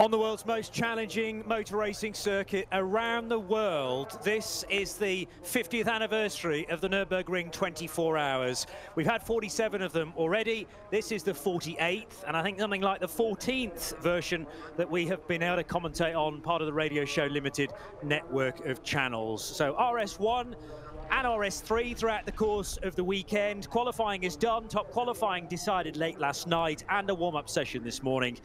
On the world's most challenging motor racing circuit around the world, this is the 50th anniversary of the Nürburgring 24 hours. We've had 47 of them already. This is the 48th, and I think something like the 14th version that we have been able to commentate on, part of the Radio Show Limited network of channels. So RS1 and RS3 throughout the course of the weekend. Qualifying is done. Top qualifying decided late last night, and a warm-up session this morning.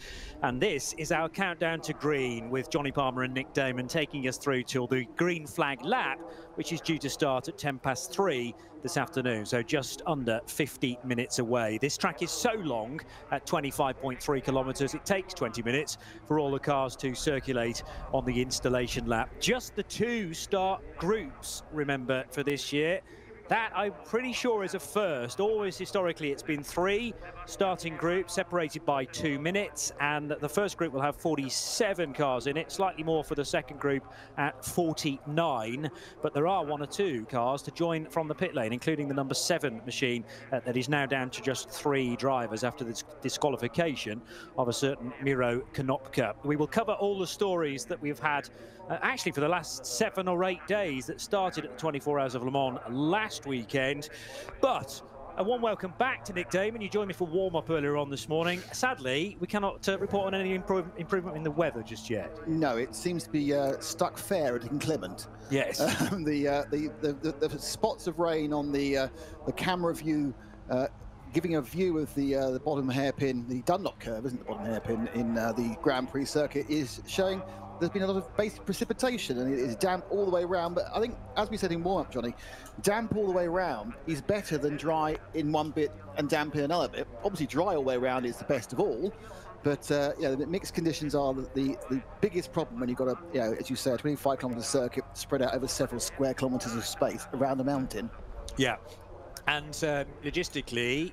And this is our countdown to green, with Johnny Palmer and Nick Damon taking us through till the green flag lap, which is due to start at 3:10 this afternoon, so just under 50 minutes away. This track is so long, at 25.3 kilometres, it takes 20 minutes for all the cars to circulate on the installation lap. Just the two start groups, remember, for this year. That, I'm pretty sure, is a first. Always historically it's been three starting groups separated by 2 minutes, and the first group will have 47 cars in it, slightly more for the second group at 49, but there are one or two cars to join from the pit lane, including the number 7 machine that is now down to just 3 drivers after the disqualification of a certain Miro Konopka. We will cover all the stories that we've had actually for the last 7 or 8 days that started at the 24 Hours of Le Mans last weekend. But a warm welcome back to Nick Damon. You joined me for warm-up earlier on this morning. Sadly, we cannot report on any improvement in the weather just yet. No, it seems to be stuck fair and inclement. Yes. The spots of rain on the camera view, giving a view of the bottom hairpin, the Dunlop curve, isn't the bottom hairpin in the Grand Prix circuit, is showing there's been a lot of basic precipitation, and it is damp all the way around. But I think, as we said in warm-up, Johnny, damp all the way around is better than dry in one bit and damp in another bit. Obviously, dry all the way around is the best of all. But yeah, the mixed conditions are the biggest problem when you've got a, as you say, a 25-kilometre circuit spread out over several square kilometres of space around a mountain. Yeah. And logistically,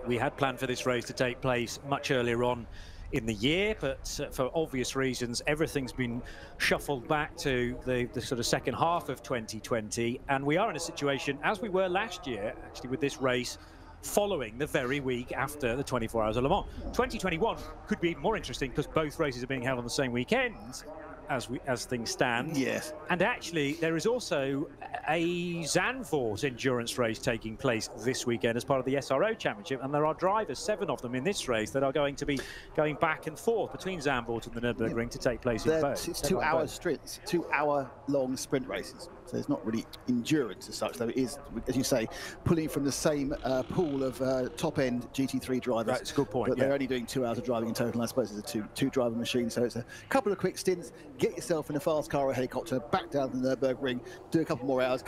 we had planned for this race to take place much earlier on in the year, but for obvious reasons, everything's been shuffled back to the sort of second half of 2020. And we are in a situation, as we were last year, actually, with this race following the very week after the 24 Hours of Le Mans. 2021 could be more interesting because both races are being held on the same weekend, as things stand. Yes. And actually, there is also a Zandvoort endurance race taking place this weekend as part of the SRO Championship, and there are drivers, 7 of them in this race, that are going to be going back and forth between Zandvoort and the Nürburgring to take place in both. It's 2-hour sprints, 2-hour-long sprint races. So it's not really endurance as such, though it is, as you say, pulling from the same pool of top-end GT3 drivers. That's a good point. But they're only doing 2 hours of driving in total. I suppose it's a two-driver machine, so it's a couple of quick stints. Get yourself in a fast car or helicopter, back down to the Nürburgring, do a couple more hours.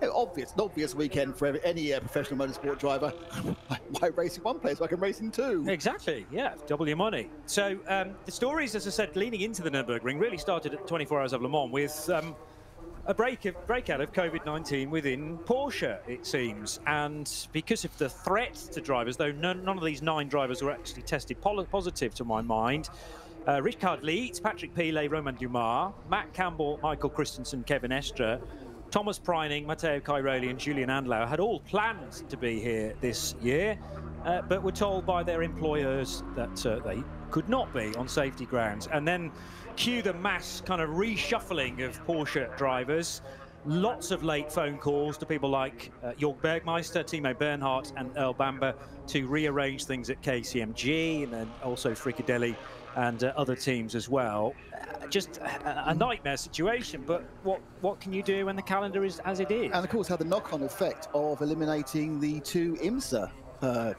An obvious weekend for any professional motorsport driver. Why race in one place? I can race in 2. Exactly, yeah, double your money. So the stories, as I said, leading into the Nürburgring really started at 24 Hours of Le Mans with a breakout of COVID-19 within Porsche, it seems. And because of the threat to drivers, though none of these 9 drivers were actually tested positive to my mind, Richard Lietz, Patrick Pilet, Romain Dumas, Matt Campbell, Michael Christensen, Kevin Estre, Thomas Preining, Matteo Cairoli and Julian Andlau had all planned to be here this year, but were told by their employers that they could not be on safety grounds. And then cue the mass kind of reshuffling of Porsche drivers. Lots of late phone calls to people like Jörg Bergmeister, Timo Bernhardt and Earl Bamber to rearrange things at KCMG, and then also Fricadelli and other teams as well. Just a nightmare situation, but what can you do when the calendar is as it is? And of course, had the knock-on effect of eliminating the 2 IMSA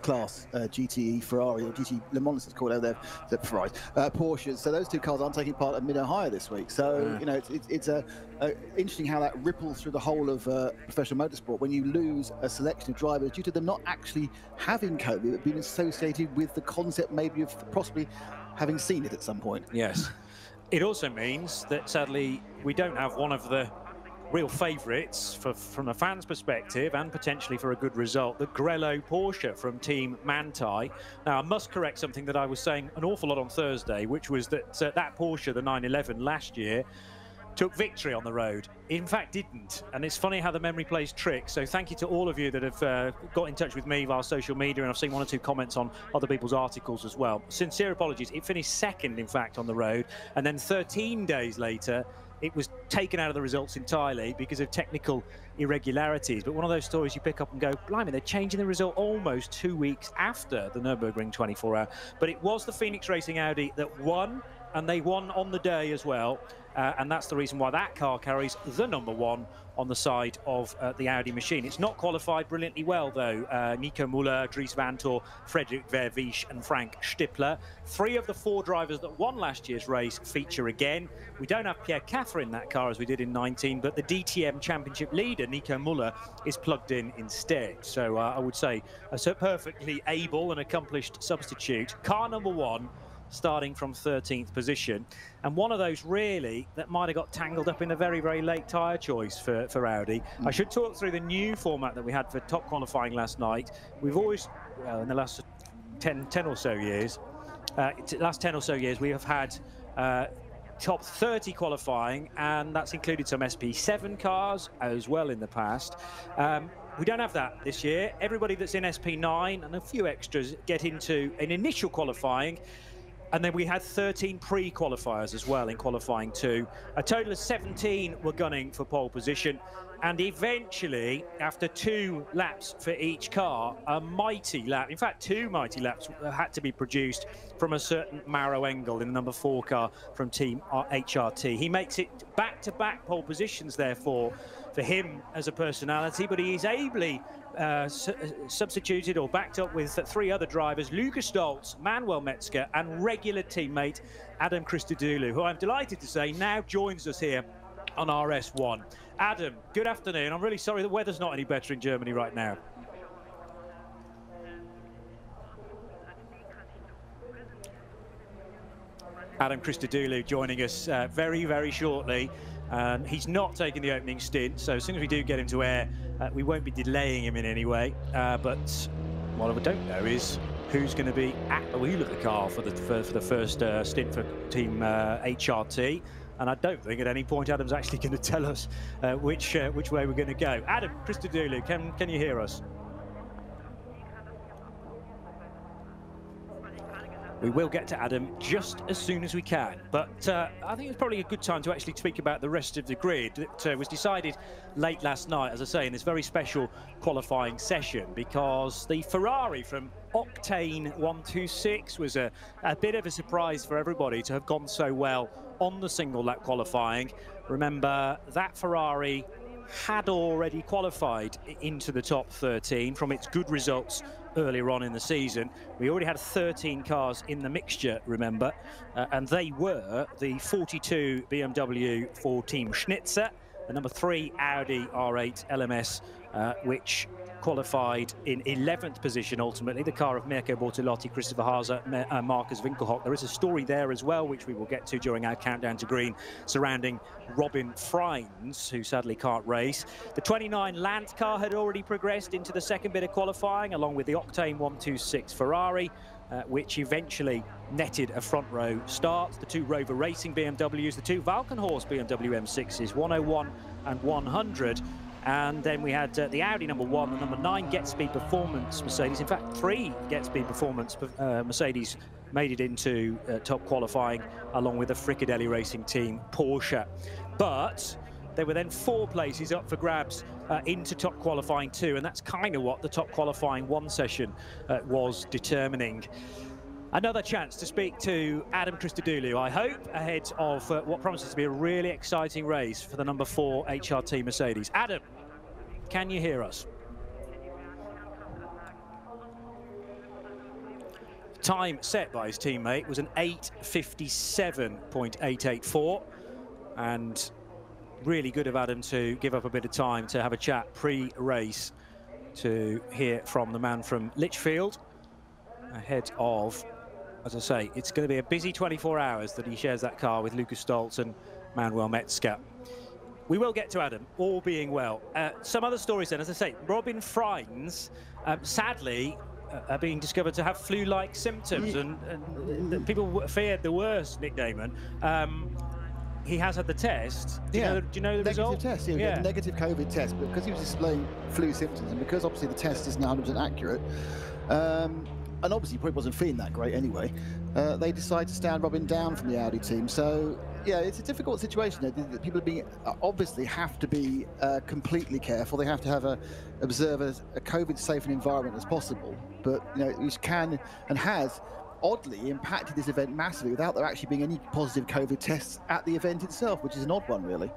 class GTE Ferrari, or GT Le Mans it's called over there, the Ferraris, Porsches. So those 2 cars aren't taking part at Mid-Ohio this week. So it's interesting how that ripples through the whole of professional motorsport when you lose a selection of drivers due to them not actually having COVID, but being associated with the concept maybe of possibly having seen it at some point. Yes. It also means that sadly we don't have one of the real favourites from a fan's perspective, and potentially for a good result, the Grello Porsche from Team Manthey. Now, I must correct something that I was saying an awful lot on Thursday, which was that that Porsche, the 911 last year, took victory on the road. In fact, didn't. And it's funny how the memory plays tricks. So thank you to all of you that have got in touch with me via social media, and I've seen 1 or 2 comments on other people's articles as well. Sincere apologies. It finished second, in fact, on the road. And then 13 days later, it was taken out of the results entirely because of technical irregularities. But one of those stories you pick up and go, blimey, they're changing the result almost 2 weeks after the Nürburgring 24-hour. But it was the Phoenix Racing Audi that won, and they won on the day as well. And that's the reason why that car carries the number 1 on the side of the Audi machine. It's not qualified brilliantly well, though. Nico Müller, Dries Vanthoor, Frederik Vervisch and Frank Stippler. 3 of the 4 drivers that won last year's race feature again. We don't have Pierre Caffer in that car as we did in 19, but the DTM Championship leader, Nico Müller, is plugged in instead. So I would say a perfectly able and accomplished substitute. Car number 1, starting from 13th position, and one of those really that might have got tangled up in a very, very late tyre choice for Audi. I should talk through the new format that we had for top qualifying last night. We've always, well, in the last 10 or so years, we have had top 30 qualifying, and that's included some SP7 cars as well in the past. We don't have that this year. Everybody that's in SP9 and a few extras get into an initial qualifying. And then we had 13 pre-qualifiers as well in qualifying 2. A total of 17 were gunning for pole position. And eventually, after 2 laps for each car, a mighty lap, in fact, 2 mighty laps had to be produced from a certain Mauro Engel in the number 4 car from Team HRT. He makes it back-to-back pole positions, therefore, for him as a personality, but he is ably substituted or backed up with 3 other drivers, Lucas Stoltz, Manuel Metzger and regular teammate Adam Christodoulou, who I'm delighted to say now joins us here on RS1. Adam, good afternoon. I'm really sorry the weather's not any better in Germany right now. Adam Christodoulou joining us very, very shortly. He's not taking the opening stint, so as soon as we do get him to air, we won't be delaying him in any way. But what I don't know is who's going to be at the wheel of the car for the first stint for Team HRT. And I don't think at any point Adam's actually going to tell us which way we're going to go. Adam Christodoulou, can you hear us? We will get to Adam just as soon as we can, but I think it's probably a good time to actually speak about the rest of the grid that was decided late last night, as I say, in this very special qualifying session, because the Ferrari from Octane 126 was a bit of a surprise for everybody to have gone so well on the single lap qualifying. Remember, that Ferrari had already qualified into the top 13 from its good results earlier on in the season. We already had 13 cars in the mixture, remember, and they were the 42 BMW for Team Schnitzer, the number 3 Audi R8 LMS, which qualified in 11th position ultimately, the car of Mirko Bortolotti, Christopher Haase, Marcus Winkelhock. There is a story there as well, which we will get to during our countdown to green, surrounding Robin Freins, who sadly can't race. The 29 Land car had already progressed into the second bit of qualifying, along with the Octane 126 Ferrari, which eventually netted a front row start. The 2 Rover Racing BMWs, the 2 Valkenhorst BMW M6s, 101 and 100. And then we had the Audi number 1, the number 9 Get Speed Performance Mercedes. In fact, 3 Get Speed Performance Mercedes made it into top qualifying, along with the Fricadelli Racing Team Porsche. But there were then 4 places up for grabs into top qualifying 2, and that's kind of what the top qualifying 1 session was determining. Another chance to speak to Adam Christodoulou, I hope, ahead of what promises to be a really exciting race for the number 4 HRT Mercedes. Adam, can you hear us? Time set by his teammate was an 8:57.884, and really good of Adam to give up a bit of time to have a chat pre-race to hear from the man from Lichfield ahead of, as I say, it's going to be a busy 24 hours that he shares that car with Lucas Stoltz and Manuel Metzger. We will get to Adam, all being well. Some other stories then, as I say, Robin Freins, sadly, are being discovered to have flu-like symptoms, and people feared the worst, Nick Damon. he has had the test. Do you know the negative result? Test, yeah. Negative COVID test, but because he was displaying flu symptoms, and because obviously the test isn't 100% accurate, and obviously he probably wasn't feeling that great anyway, they decided to stand Robin down from the Audi team. So yeah, it's a difficult situation. People are being, obviously have to be completely careful. They have to observe a COVID-safe environment as possible. But which can and has oddly impacted this event massively without there actually being any positive COVID tests at the event itself, which is an odd one, really.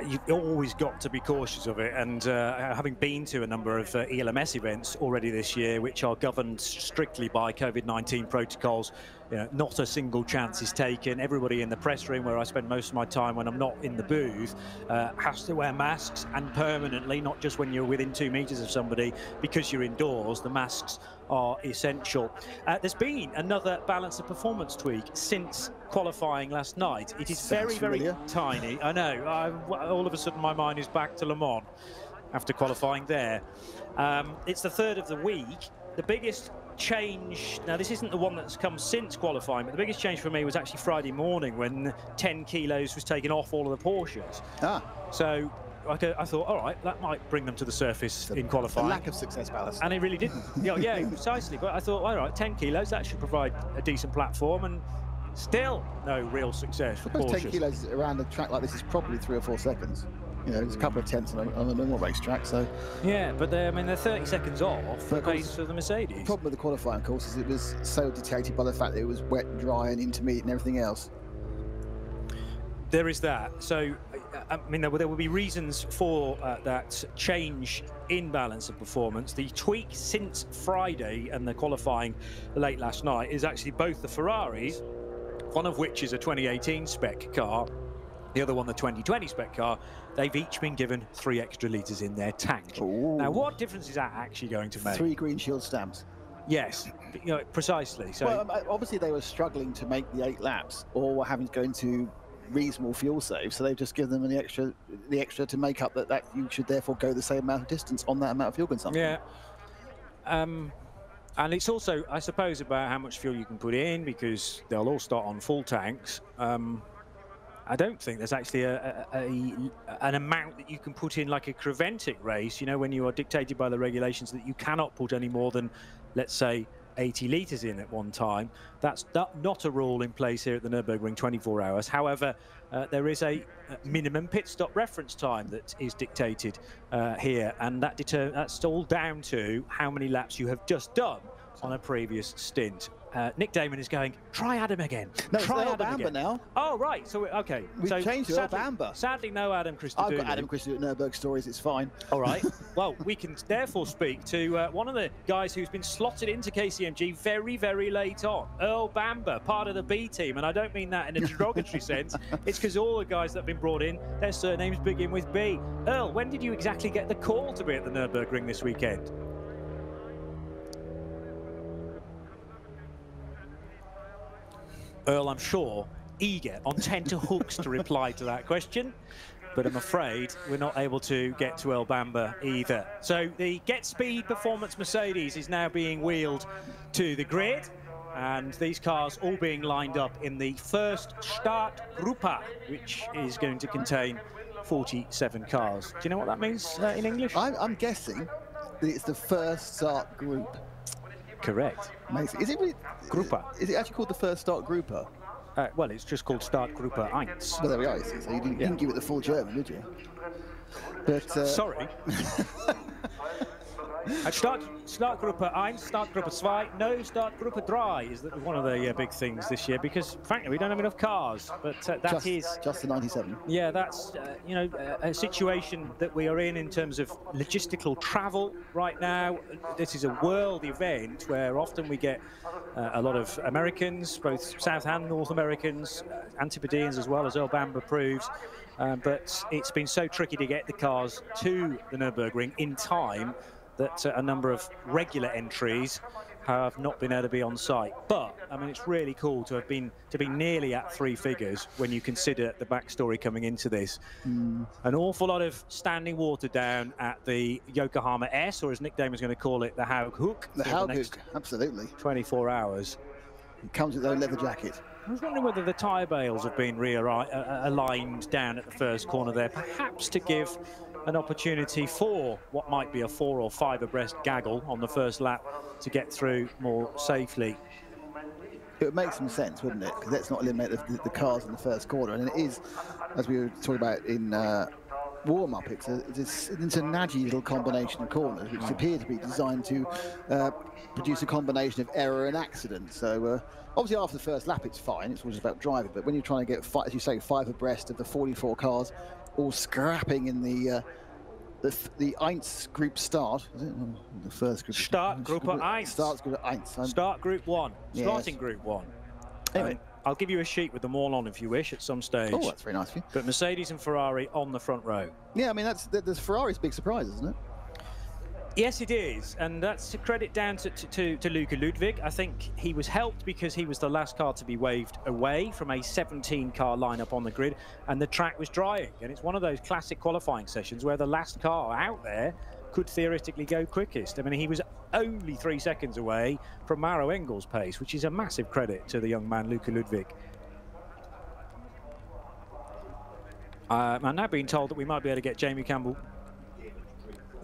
You've always got to be cautious of it, and having been to a number of ELMS events already this year, which are governed strictly by COVID-19 protocols, not a single chance is taken. Everybody in the press room, where I spend most of my time when I'm not in the booth, has to wear masks, and permanently, not just when you're within 2 meters of somebody, because you're indoors. The masks are essential. There's been another balance of performance tweak since qualifying last night. It is very, very tiny. I know. All of a sudden, my mind is back to Le Mans after qualifying there. It's the third of the week. The biggest change, now this isn't the one that's come since qualifying, but the biggest change for me was actually Friday morning when 10 kilos was taken off all of the Porsches. So I thought, all right, that might bring them to the surface in qualifying. A lack of success ballast. And it really didn't. Yeah, precisely. But I thought, all right, 10 kilos, that should provide a decent platform, and still no real success for Porsche. 10 kilos around a track like this is probably 3 or 4 seconds. There's a couple of tenths on a normal racetrack, so... Yeah, but they're 30 seconds off the pace of the Mercedes. The problem with the qualifying, of course, is it was so dictated by the fact that it was wet and dry and intermediate and everything else. There is that. So, I mean, there will be reasons for that change in balance of performance. The tweak since Friday and the qualifying late last night is actually both the Ferraris, one of which is a 2018 spec car, the other one the 2020 spec car. They've each been given 3 extra litres in their tank. Ooh. Now, what difference is that actually going to make? 3 green shield stamps. Yes, precisely. So, well, obviously they were struggling to make the 8 laps, or were having to go into reasonable fuel save, so they've just given them the extra to make up that you should therefore go the same amount of distance on that amount of fuel consumption. Yeah. And it's also, I suppose, about how much fuel you can put in, because they'll all start on full tanks. I don't think there's actually an amount that you can put in like a Creventic race, when you are dictated by the regulations that you cannot put any more than, let's say, 80 litres in at one time. That's not a rule in place here at the Nürburgring 24 hours. However, there is a minimum pit stop reference time that is dictated here, and that's all down to how many laps you have just done on a previous stint. Nick Damon is going, try Adam again. No, try Adam again. Now. Oh, right. So, okay. We've changed to Bamber. Sadly, no Adam Christodoulou. I've got Adam Christodoulou at Nürburgring Stories. It's fine. All right. Well, we can therefore speak to one of the guys who's been slotted into KCMG very, very late on. Earl Bamber, part of the B team. And I don't mean that in a derogatory sense. It's because all the guys that have been brought in, their surnames begin with B. Earl, when did you exactly get the call to be at the Nürburgring this weekend? Earl, I'm sure, eager, on tenterhooks to reply to that question, but I'm afraid we're not able to get to Earl Bamber either. So the Get Speed Performance Mercedes is now being wheeled to the grid, and these cars all being lined up in the first Startgruppe, which is going to contain 47 cars. Do you know what that means in English? I'm guessing that it's the first start group. Correct. Amazing. Is it really, Gruppe. Is it actually called the first start Gruppe? Well, it's just called Startgruppe 1. Well, there we are. So you didn't give it the full German, did you? But sorry. Startgruppe 1, Startgruppe 2, no Startgruppe 3 is one of the big things this year, because frankly we don't have enough cars. But that is just the 97. Yeah, that's a situation that we are in terms of logistical travel right now. This is a world event where often we get a lot of Americans, both South and North Americans, Antipodeans as well, as Earl Bamber proves. But it's been so tricky to get the cars to the Nürburgring in time that a number of regular entries have not been able to be on site. But I mean, it's really cool to be nearly at 3 figures when you consider the backstory coming into this. An awful lot of standing water down at the Yokohama S, or as Nick Damon's going to call it, the Haug Hook. The Haug Hook, absolutely. 24 hours. It comes with a leather jacket. I was wondering whether the tyre bales have been aligned down at the first corner there, perhaps to give an opportunity for what might be a 4 or 5 abreast gaggle on the first lap to get through more safely. It would make some sense, wouldn't it? Because let's not eliminate the cars in the first corner. And it is, as we were talking about in warm-up, it's a naggy little combination of corners, which appear to be designed to produce a combination of error and accident. So obviously after the first lap, it's fine. It's all just about driving. But when you're trying to get, as you say, 5 abreast of the 44 cars, all scrapping in the 1 group start, is it? The first group. Start Group 1. Start Group 1. Start Group 1. Yes. Starting Group 1. Anyway. I'll give you a sheet with them all on if you wish at some stage. Oh, that's very nice of you. But Mercedes and Ferrari on the front row. Yeah, I mean, that's Ferrari's big surprise, isn't it? Yes, it is, and that's a credit down to Luca Ludwig. I think he was helped because he was the last car to be waved away from a 17-car lineup on the grid, and the track was drying. And it's one of those classic qualifying sessions where the last car out there could theoretically go quickest. I mean, he was only 3 seconds away from Maro Engel's pace, which is a massive credit to the young man, Luca Ludwig. I'm now being told that we might be able to get Jamie Campbell,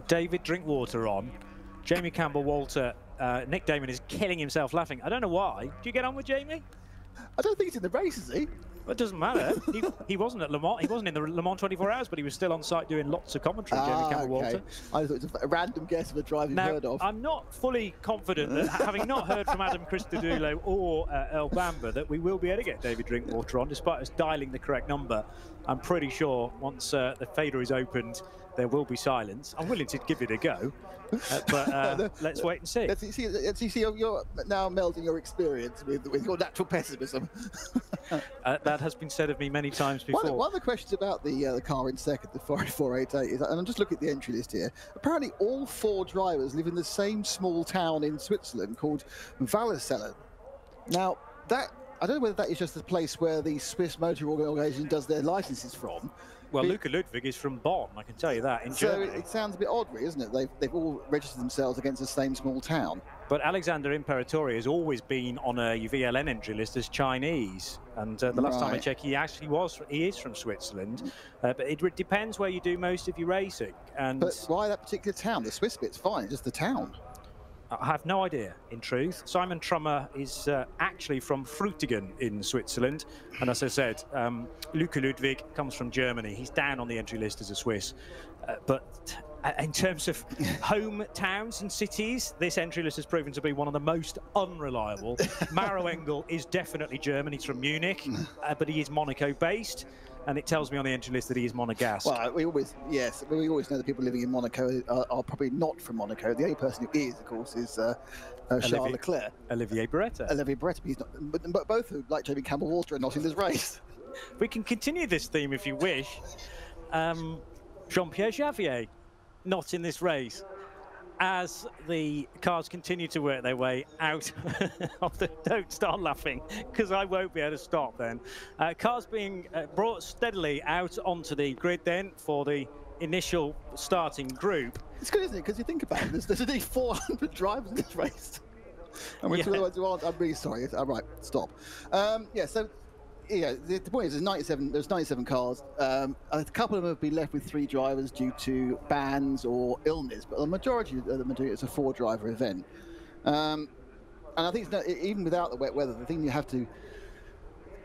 David Drinkwater on. Jamie Campbell, Walter, Nick Damon is killing himself laughing. I don't know why. Do you get on with Jamie? I don't think he's in the race, is he? Well, it doesn't matter. He wasn't at Le Mans. He wasn't in the Le Mans 24 hours, but he was still on site doing lots of commentary, Jamie Campbell, Walter. I thought it was a random guess of a driver you've heard of. I'm not fully confident that, having not heard from Adam Christodoulou or El Bamba, that we will be able to get David Drinkwater on, despite us dialing the correct number. I'm pretty sure once the fader is opened, there will be silence. I'm willing to give it a go, but let's wait and see. Let's see, you're now melding your experience with your natural pessimism. That has been said of me many times before. One of the questions about the car in second, the 488, is, and I'm just looking at the entry list here, apparently all 4 drivers live in the same small town in Switzerland called Wallisellen. Now, that, I don't know whether that is just the place where the Swiss Motor Organisation does their licenses from. Well, Luca Ludwig is from Bonn, I can tell you that, in Germany. So it sounds a bit odd, really, isn't it? They've all registered themselves against the same small town. But Alexander Imperatori has always been on a VLN entry list as Chinese. And the last time I checked, he is from Switzerland. But it depends where you do most of your racing. But why that particular town? The Swiss bit's fine, just the town. I have no idea, in truth. Simon Trummer is actually from Frutigen in Switzerland. And as I said, Luca Ludwig comes from Germany. He's down on the entry list as a Swiss. But in terms of hometowns and cities, this entry list has proven to be one of the most unreliable. Maro Engel is definitely German. He's from Munich, but he is Monaco-based. And it tells me on the entry list that he is Monegasque. Well, we always know that people living in Monaco are probably not from Monaco. The only person who is, of course, is Charles Leclerc. Olivier Beretta. Olivier Beretta, but he's not. But both who, like Jamie Campbell, Walter, are not in this race. We can continue this theme if you wish. Jean-Pierre Javier, not in this race, as the cars continue to work their way out of the... Don't start laughing, because I won't be able to stop then. Cars being brought steadily out onto the grid then for the initial starting group. It's good, isn't it? Because you think about it, there's only 400 drivers in this race. And we're the ones who aren't. I'm really sorry. All right, stop. Yeah, so... Yeah, the point is there's 97 cars. A couple of them have been left with 3 drivers due to bans or illness, but the majority of them are it's a 4-driver event. And I think even without the wet weather, the thing you have to...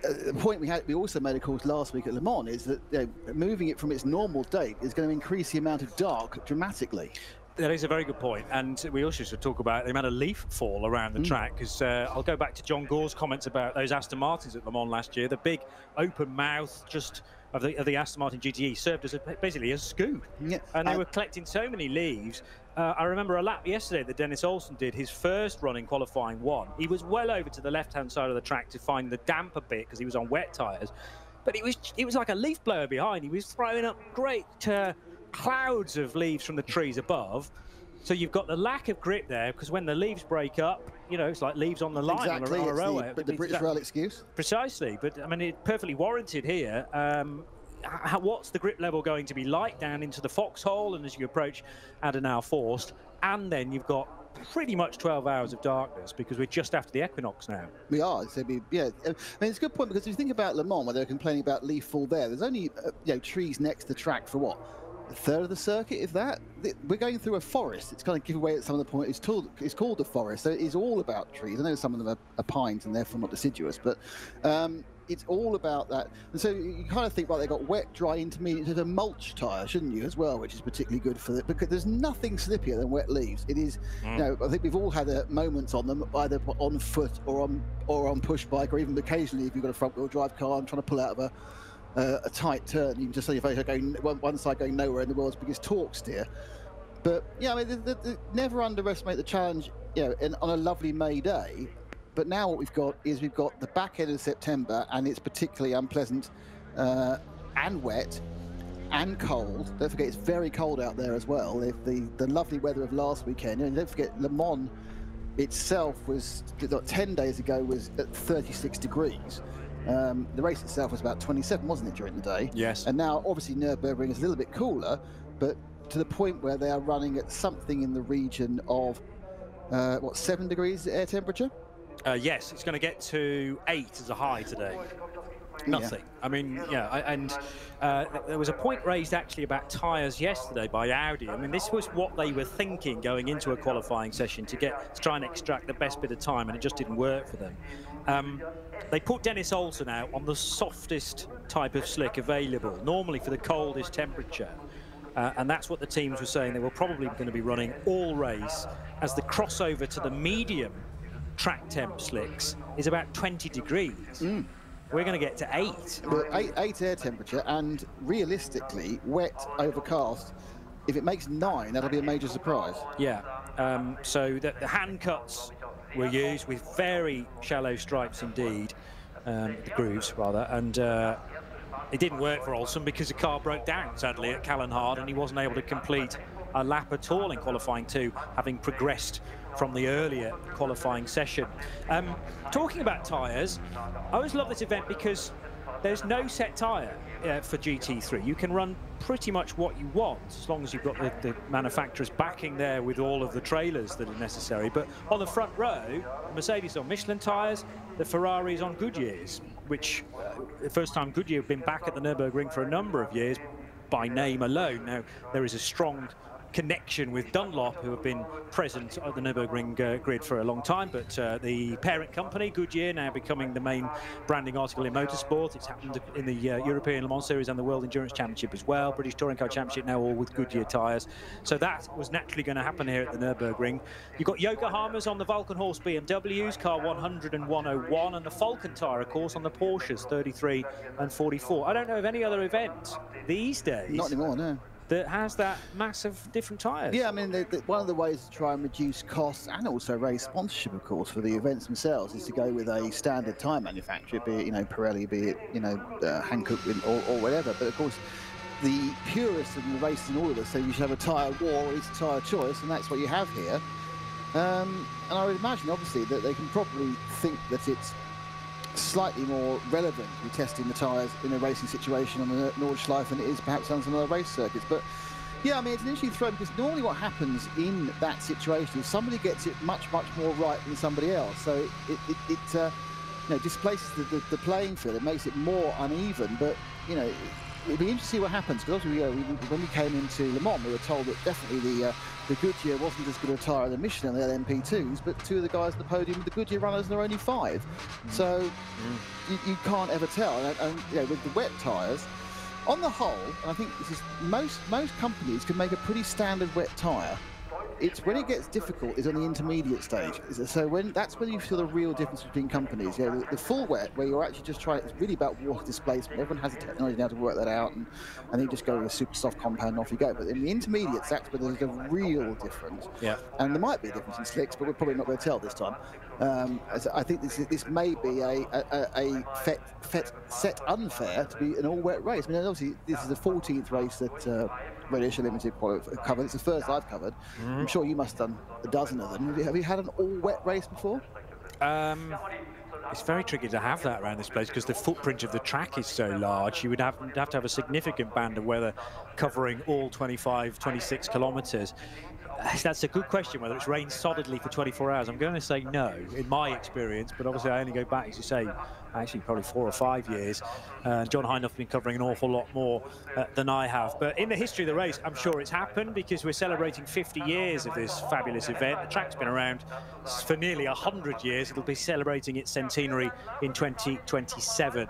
the point we also made, of course, last week at Le Mans is that moving it from its normal date is going to increase the amount of dark dramatically. That is a very good point, and we also should talk about the amount of leaf fall around the track, because I'll go back to John Gore's comments about those Aston Martins at Le Mans last year. The big open mouth just of the Aston Martin GTE served as basically a scoop, and they were collecting so many leaves. I remember a lap yesterday that Dennis Olsen did, his first run in qualifying 1. He was well over to the left-hand side of the track to find the damper bit because he was on wet tyres, but it was like a leaf blower behind. He was throwing up great... clouds of leaves from the trees above, so you've got the lack of grip there, because when the leaves break up, you know, it's like leaves on the line on a railway. But the British Rail excuse. Precisely, but I mean, it's perfectly warranted here. What's the grip level going to be like down into the foxhole and as you approach Adenauer Forst? And then you've got pretty much 12 hours of darkness because we're just after the equinox now. We are. So yeah, I mean, it's a good point because if you think about Le Mans, where they're complaining about leaf fall there's only trees next to the track for what, a third of the circuit, if that. We're going through a forest. It's kind of give away at some of the point. It's called a forest, so it is all about trees. I know some of them are pines and therefore not deciduous, but it's all about that. And so you kind of think, well, they've got wet, dry, intermediate to the mulch tyre, shouldn't you, as well, which is particularly good for it, because there's nothing slippier than wet leaves. It is, I think we've all had moments on them, either on foot or on push bike, or even occasionally if you've got a front wheel drive car and trying to pull out of a tight turn, you can just see your face going one side going nowhere in the world's biggest torque steer. But yeah, I mean, never underestimate the challenge, on a lovely May day. But now what we've got is we've got the back end of September, and it's particularly unpleasant and wet and cold. Don't forget, it's very cold out there as well. The lovely weather of last weekend, and don't forget, Le Mans itself was 10 days ago was at 36 degrees. The race itself was about 27, wasn't it, during the day? Yes. And now, obviously, Nürburgring is a little bit cooler, but to the point where they are running at something in the region of, 7 degrees air temperature? Yes, it's going to get to 8 as a high today. Nothing. Yeah. I mean, there was a point raised actually about tyres yesterday by Audi. I mean, this was what they were thinking going into a qualifying session to try and extract the best bit of time, and it just didn't work for them. They put Dennis Olsen out on the softest type of slick available, normally for the coldest temperature. And that's what the teams were saying. They were probably going to be running all race, as the crossover to the medium track temp slicks is about 20 degrees. We're going to get to 8. Well, 8 air temperature, and realistically, wet, overcast. If it makes 9, that'll be a major surprise. Yeah. So the hand cuts were used with very shallow stripes indeed, the grooves rather, and it didn't work for Olsen because the car broke down sadly at Callan-Hard, and he wasn't able to complete a lap at all in qualifying 2, having progressed from the earlier qualifying session. Talking about tyres, I always love this event because there's no set tyre for GT3. You can run pretty much what you want as long as you've got the manufacturers backing there with all of the trailers that are necessary. But on the front row, the Mercedes on Michelin tyres, the Ferraris on Goodyears, which the first time Goodyear have been back at the Nürburgring for a number of years by name alone. Now, there is a strong connection with Dunlop, who have been present at the Nürburgring grid for a long time, but the parent company, Goodyear, now becoming the main branding article in motorsport. It's happened in the European Le Mans Series and the World Endurance Championship as well. British Touring Car Championship now all with Goodyear tyres. So that was naturally going to happen here at the Nürburgring. You've got Yokohama's on the Vulcan-Horse BMWs, car 100 and 101, and the Falcon tyre, of course, on the Porsches, 33 and 44. I don't know of any other event these days. Not anymore, no. That has that massive different tyres. Yeah, I mean, one of the ways to try and reduce costs and also raise sponsorship, of course, for the events themselves is to go with a standard tyre manufacturer, be it, Pirelli, be it, Hankook or whatever. But of course, the purists in the race and all of this say you should have a tyre war or at least a tyre choice, and that's what you have here. And I would imagine, obviously, that they can probably think that it's slightly more relevant to be testing the tyres in a racing situation on the Nordschleife than it is perhaps on some other race circuits. But yeah, I mean, it's an interesting throw because normally what happens in that situation is somebody gets it much more right than somebody else. So it displaces the playing field. It makes it more uneven. But it'll be interesting to see what happens, because obviously when we came into Le Mans, we were told that definitely the Goodyear wasn't as good a tyre as the Michelin, the LMP2s, but two of the guys on the podium, the Goodyear runners, and they're only 5. So you can't ever tell. And with the wet tyres, on the whole, and I think this is most companies can make a pretty standard wet tyre. It's when it gets difficult is on the intermediate stage. So that's when you feel the real difference between companies. The full wet, where you're actually just trying, it's really about water displacement. Everyone has the technology now to work that out, and you just go with a super soft compound and off you go. But in the intermediates, that's where there's a real difference. Yeah. And there might be a difference in slicks, but we're probably not going to tell this time. I think this may be a set unfair to be an all-wet race. I mean, obviously, this is the 14th race that British Limited covered. It's the first I've covered. I'm sure you must have done a dozen of them. Have you had an all-wet race before? It's very tricky to have that around this place because the footprint of the track is so large. You would have to have a significant band of weather covering all 25, 26 kilometres. That's a good question, whether it's rained solidly for 24 hours. I'm going to say no, in my experience, but obviously I only go back, as you say, actually probably 4 or 5 years. John Hindhaugh has been covering an awful lot more than I have. But in the history of the race, I'm sure it's happened, because we're celebrating 50 years of this fabulous event. The track's been around for nearly 100 years. It'll be celebrating its centenary in 2027.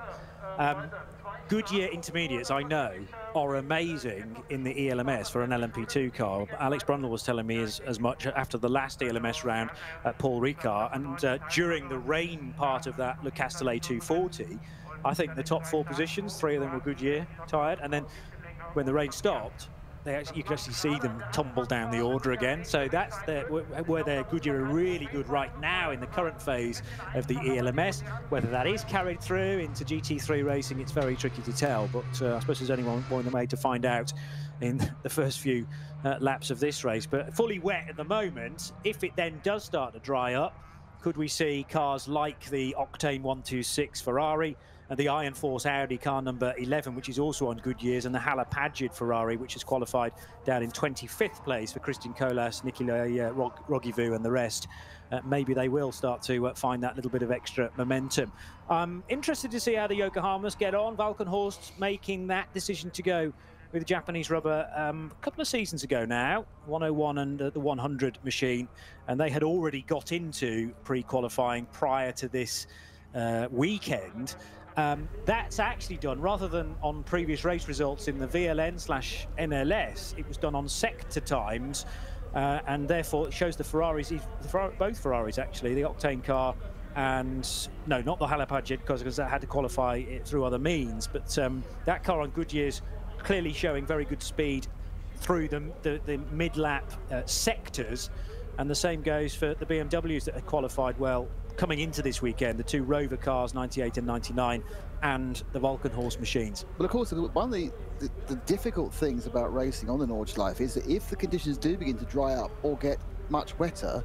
Goodyear intermediates, I know, are amazing in the ELMS for an LMP2 car. Alex Brundle was telling me as much after the last ELMS round at Paul Ricard, and during the rain part of that Le Castellet 240, I think the top 4 positions, 3 of them were Goodyear tired, and then when the rain stopped, you could actually see them tumble down the order again. So that's where their Goodyear are really good right now in the current phase of the ELMS. Whether that is carried through into GT3 racing, it's very tricky to tell. But I suppose there's only one way to find out in the first few laps of this race. But fully wet at the moment. If it then does start to dry up, could we see cars like the Octane 126 Ferrari and the Iron Force Audi car number 11, which is also on Goodyear's, and the Hala-Padgett Ferrari, which has qualified down in 25th place for Christian Colas, Nicolas Rogivu and the rest. Maybe they will start to find that little bit of extra momentum. I'm interested to see how the Yokohamas get on. Valkenhorst making that decision to go with the Japanese rubber a couple of seasons ago now, 101 and the 100 machine, and they had already got into pre-qualifying prior to this weekend. That's actually done, rather than on previous race results in the VLN/NLS, it was done on sector times, and therefore it shows the Ferraris, both Ferraris actually, the Octane car and, no, not the Hala-Padgett, because that had to qualify it through other means, but that car on Goodyear's clearly showing very good speed through the mid-lap sectors, and the same goes for the BMWs that had qualified well coming into this weekend, the 2 Rover cars, 98 and 99, and the Valkenhorst machines. Well, of course, one of the difficult things about racing on the Nordschleife is that if the conditions do begin to dry up or get much wetter,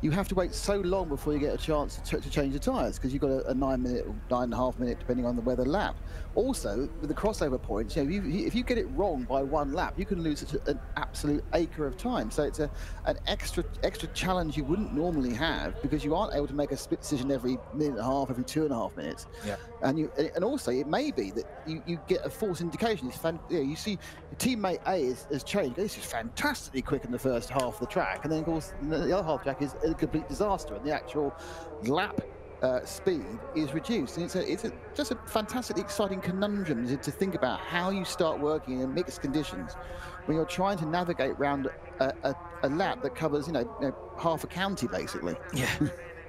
you have to wait so long before you get a chance to change the tyres, because you've got a 9-minute or 9.5 minute, depending on the weather, lap. Also, with the crossover points, you know, if you get it wrong by 1 lap, you can lose an absolute acre of time. So it's an extra challenge you wouldn't normally have, because you aren't able to make a split decision every minute and a half, every 2.5 minutes. Yeah. And also, it may be that you get a false indication. You see your teammate A has changed. This is fantastically quick in the first half of the track, and then of course the other half of the track is a complete disaster, and the actual lap speed is reduced. And it's just a fantastically exciting conundrum to think about how you start working in mixed conditions when you're trying to navigate around a lap that covers you know half a county basically. Yeah,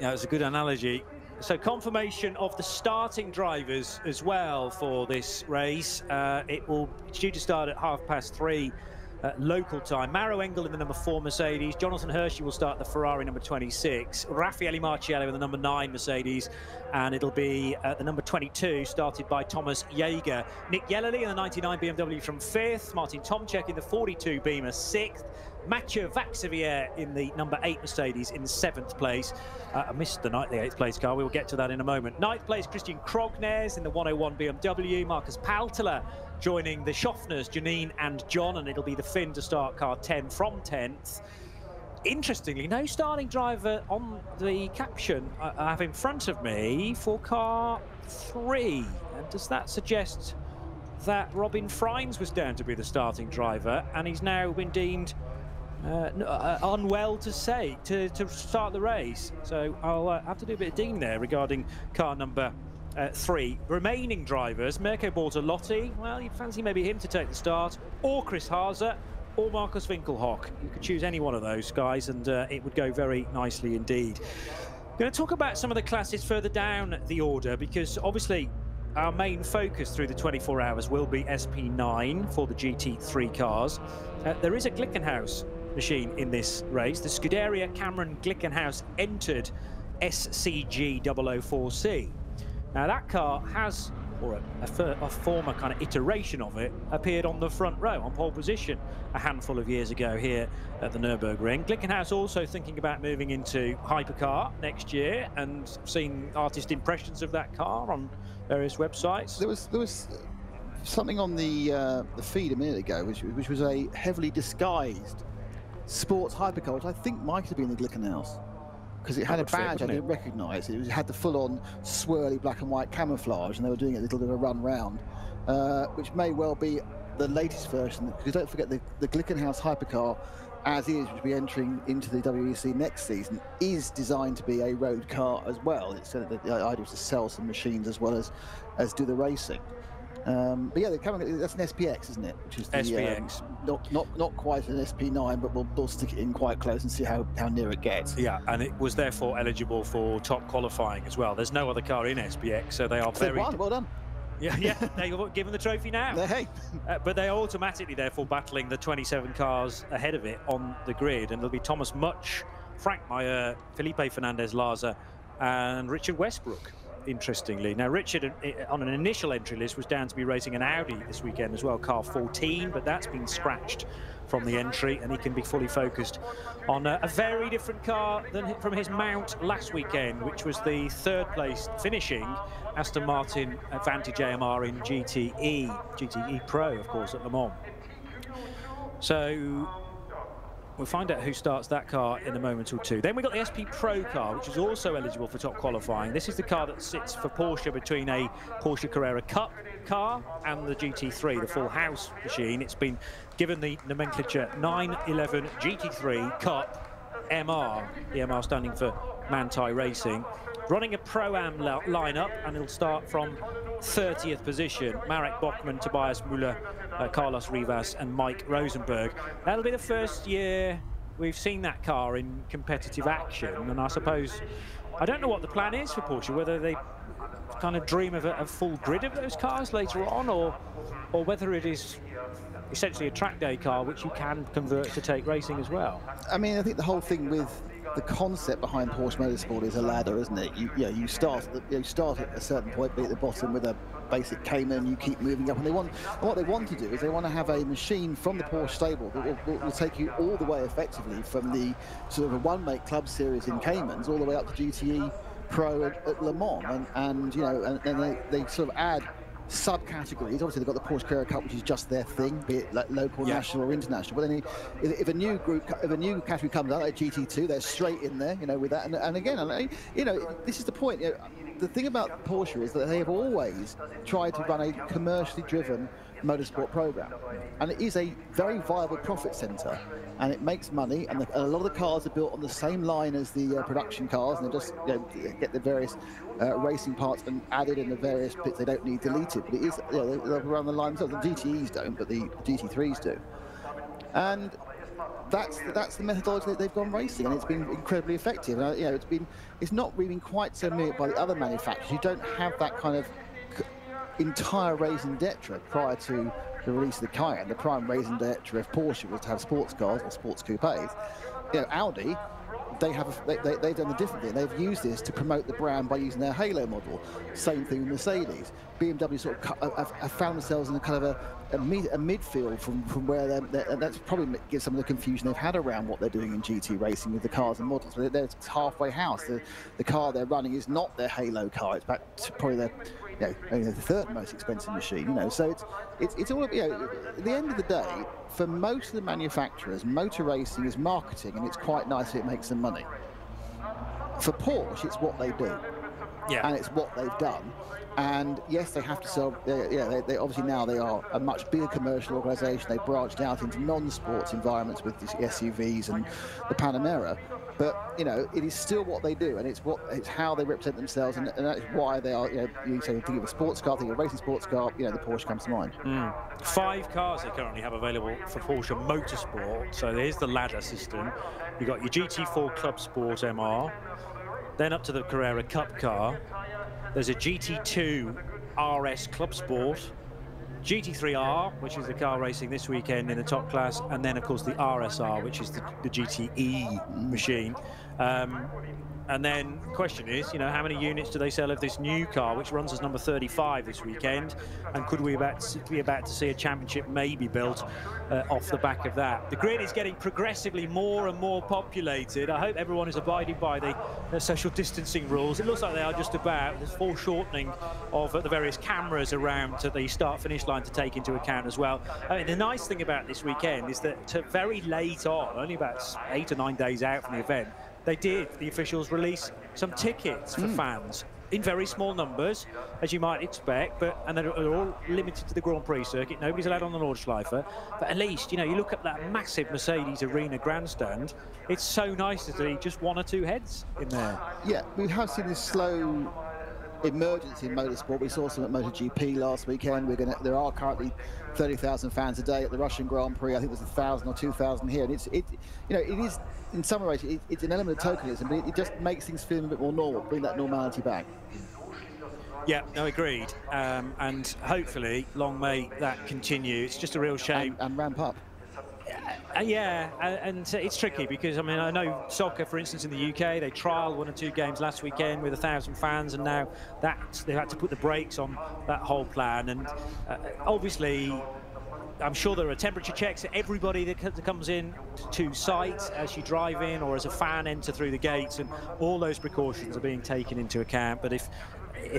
yeah, it's a good analogy. So confirmation of the starting drivers as well for this race. It's due to start at 3:30 local time. Maro Engel in the number 4 Mercedes. Jonathan Hershey will start the Ferrari number 26. Raffaele Marciello in the number 9 Mercedes. And it'll be the number 22, started by Thomas Jaeger. Nick Yellerly in the 99 BMW from 5th. Martin Tomczak in the 42 Beamer 6th. Mathieu Vaxivière in the number 8 Mercedes in 7th place. I missed the 8th place car. We will get to that in a moment. 9th place, Christian Krognes in the 101 BMW. Marcus Paltela joining the Schaffners, Janine and John, and it'll be the Finn to start car 10 from 10th. Interestingly, no starting driver on the caption I have in front of me for car 3. And does that suggest that Robin Freins was down to be the starting driver, and he's now been deemed unwell to start the race? So I'll have to do a bit of digging there regarding car number 3. Remaining drivers, Mirko Bortolotti, well, you'd fancy maybe him to take the start, or Chris Haase, or Marcus Winkelhock. You could choose any one of those guys, and it would go very nicely indeed. I'm going to talk about some of the classes further down the order, because obviously our main focus through the 24 hours will be SP9 for the GT3 cars. There is a Glickenhaus machine in this race. The Scuderia Cameron Glickenhaus entered SCG 004C. Now that car has, or a former kind of iteration of it, appeared on the front row on pole position a handful of years ago here at the Nürburgring. Glickenhaus also thinking about moving into hypercar next year, and seen artist impressions of that car on various websites. There was something on the feed a minute ago, which was a heavily disguised sports hypercar, which I think might have been the Glickenhaus, because it had a badge I didn't recognise. It had the full-on swirly black and white camouflage, and they were doing a little bit of a run round, which may well be the latest version, because don't forget the Glickenhaus hypercar, as is, which will be entering into the WEC next season, is designed to be a road car as well. It's the idea is to sell some machines as well as do the racing. But yeah, that's an SPX, isn't it? Which is the SPX. Not quite an SP9, but we'll stick it in quite close and see how near it gets. Yeah, and it was therefore eligible for top qualifying as well. There's no other car in SPX, so they are very... Well done. Yeah, they got given the trophy now. Hey. But they are automatically, therefore, battling the 27 cars ahead of it on the grid. And it'll be Thomas Much, Frank Meyer, Felipe Fernandez-Larza, and Richard Westbrook, interestingly. Now, Richard, on an initial entry list, was down to be racing an Audi this weekend as well, car 14, but that's been scratched from the entry, and he can be fully focused on a very different car than from his mount last weekend, which was the third place finishing Aston Martin Vantage AMR in GTE Pro, of course, at Le Mans. So we'll find out who starts that car in a moment or two. Then we've got the SP Pro car, which is also eligible for top qualifying. This is the car that sits for Porsche between a Porsche Carrera Cup car and the GT3, the full house machine. It's been given the nomenclature 911 GT3 Cup MR, the MR standing for Manthey Racing. Running a Pro-Am lineup, and it'll start from 30th position. Marek Bachmann, Tobias Müller, Carlos Rivas and Mike Rosenberg. That'll be the first year we've seen that car in competitive action, and I suppose, I don't know what the plan is for Porsche, whether they kind of dream of a full grid of those cars later on, or whether it is essentially a track day car which you can convert to take racing as well. I mean, I think the whole thing with the concept behind Porsche Motorsport is a ladder, isn't it? You start at a certain point, be at the bottom with a basic Cayman, you keep moving up, and what they want to do is they want to have a machine from the Porsche stable that will take you all the way effectively from the sort of a one-make club series in Caymans all the way up to GTE Pro at Le Mans, and they sort of add subcategories. Obviously, they've got the Porsche Carrera Cup, which is just their thing, be it like local, national, or international. But then, if a new category comes out, like GT2, they're straight in there, with that. And again, this is the point. The thing about Porsche is that they have always tried to run a commercially driven motorsport program, and it is a very viable profit center, and it makes money, and a lot of the cars are built on the same line as the production cars, and they just get the various racing parts and added in the various bits they don't need deleted. But it is, they'll run the line themselves. The GTEs don't, but the GT3s do, and that's the methodology that they've gone racing, and it's been incredibly effective. And, it's not really been quite so mimicked by the other manufacturers. You don't have that kind of entire raison d'etre prior to the release of the Cayenne. The prime raison d'etre of Porsche was to have sports cars or sports coupes. Audi, they've done the different thing. They've used this to promote the brand by using their Halo model. Same thing with Mercedes. BMW sort of have found themselves in a kind of a midfield from where and that's probably gives some of the confusion they've had around what they're doing in GT racing with the cars and models. They're halfway house. The car they're running is not their Halo car. It's back to probably the third most expensive machine. So it's all, at the end of the day, for most of the manufacturers, motor racing is marketing, and it's quite nice if it makes them money. For Porsche, it's what they do, and it's what they've done. And yes, they have to sell. They obviously now they are a much bigger commercial organisation. They branched out into non-sports environments with the SUVs and the Panamera. But it is still what they do, and it's how they represent themselves, and that is why they are. You say think of a sports car, think of a racing sports car. The Porsche comes to mind. 5 cars they currently have available for Porsche Motorsport. So there's the ladder system. You've got your GT4 Club Sport MR, then up to the Carrera Cup car. There's a GT2 RS Club Sport, GT3R, which is the car racing this weekend in the top class, and then of course the RSR, which is the GTE machine. And then the question is, you know, how many units do they sell of this new car, which runs as number 35 this weekend? And could we be about to see a championship maybe built off the back of that? The grid is getting progressively more and more populated. I hope everyone is abiding by the social distancing rules. It looks like they are just about. There's foreshortening of the various cameras around to the start-finish line to take into account as well. I mean, the nice thing about this weekend is that very late on, only about 8 or 9 days out from the event, the officials release some tickets for fans in very small numbers, as you might expect, and they're all limited to the Grand Prix circuit. Nobody's allowed on the Nordschleife. But at least, you know, you look at that massive Mercedes Arena grandstand, it's so nice to see just 1 or 2 heads in there. Yeah, we have seen this slow emergence in motorsport. We saw some at MotoGP last weekend. There are currently 30,000 fans a day at the Russian Grand Prix. I think there's 1,000 or 2,000 here, and it is in some ways it's an element of tokenism, but it just makes things feel a bit more normal, bring that normality back. Yeah, no, agreed. And hopefully, long may that continue. It's just a real shame. And ramp up. Yeah, and it's tricky because, I mean, I know soccer, for instance, in the UK, they trialled 1 or 2 games last weekend with 1,000 fans, and now they've had to put the brakes on that whole plan. And obviously, I'm sure there are temperature checks at everybody that comes in to site as you drive in or as a fan enter through the gates, and all those precautions are being taken into account. But if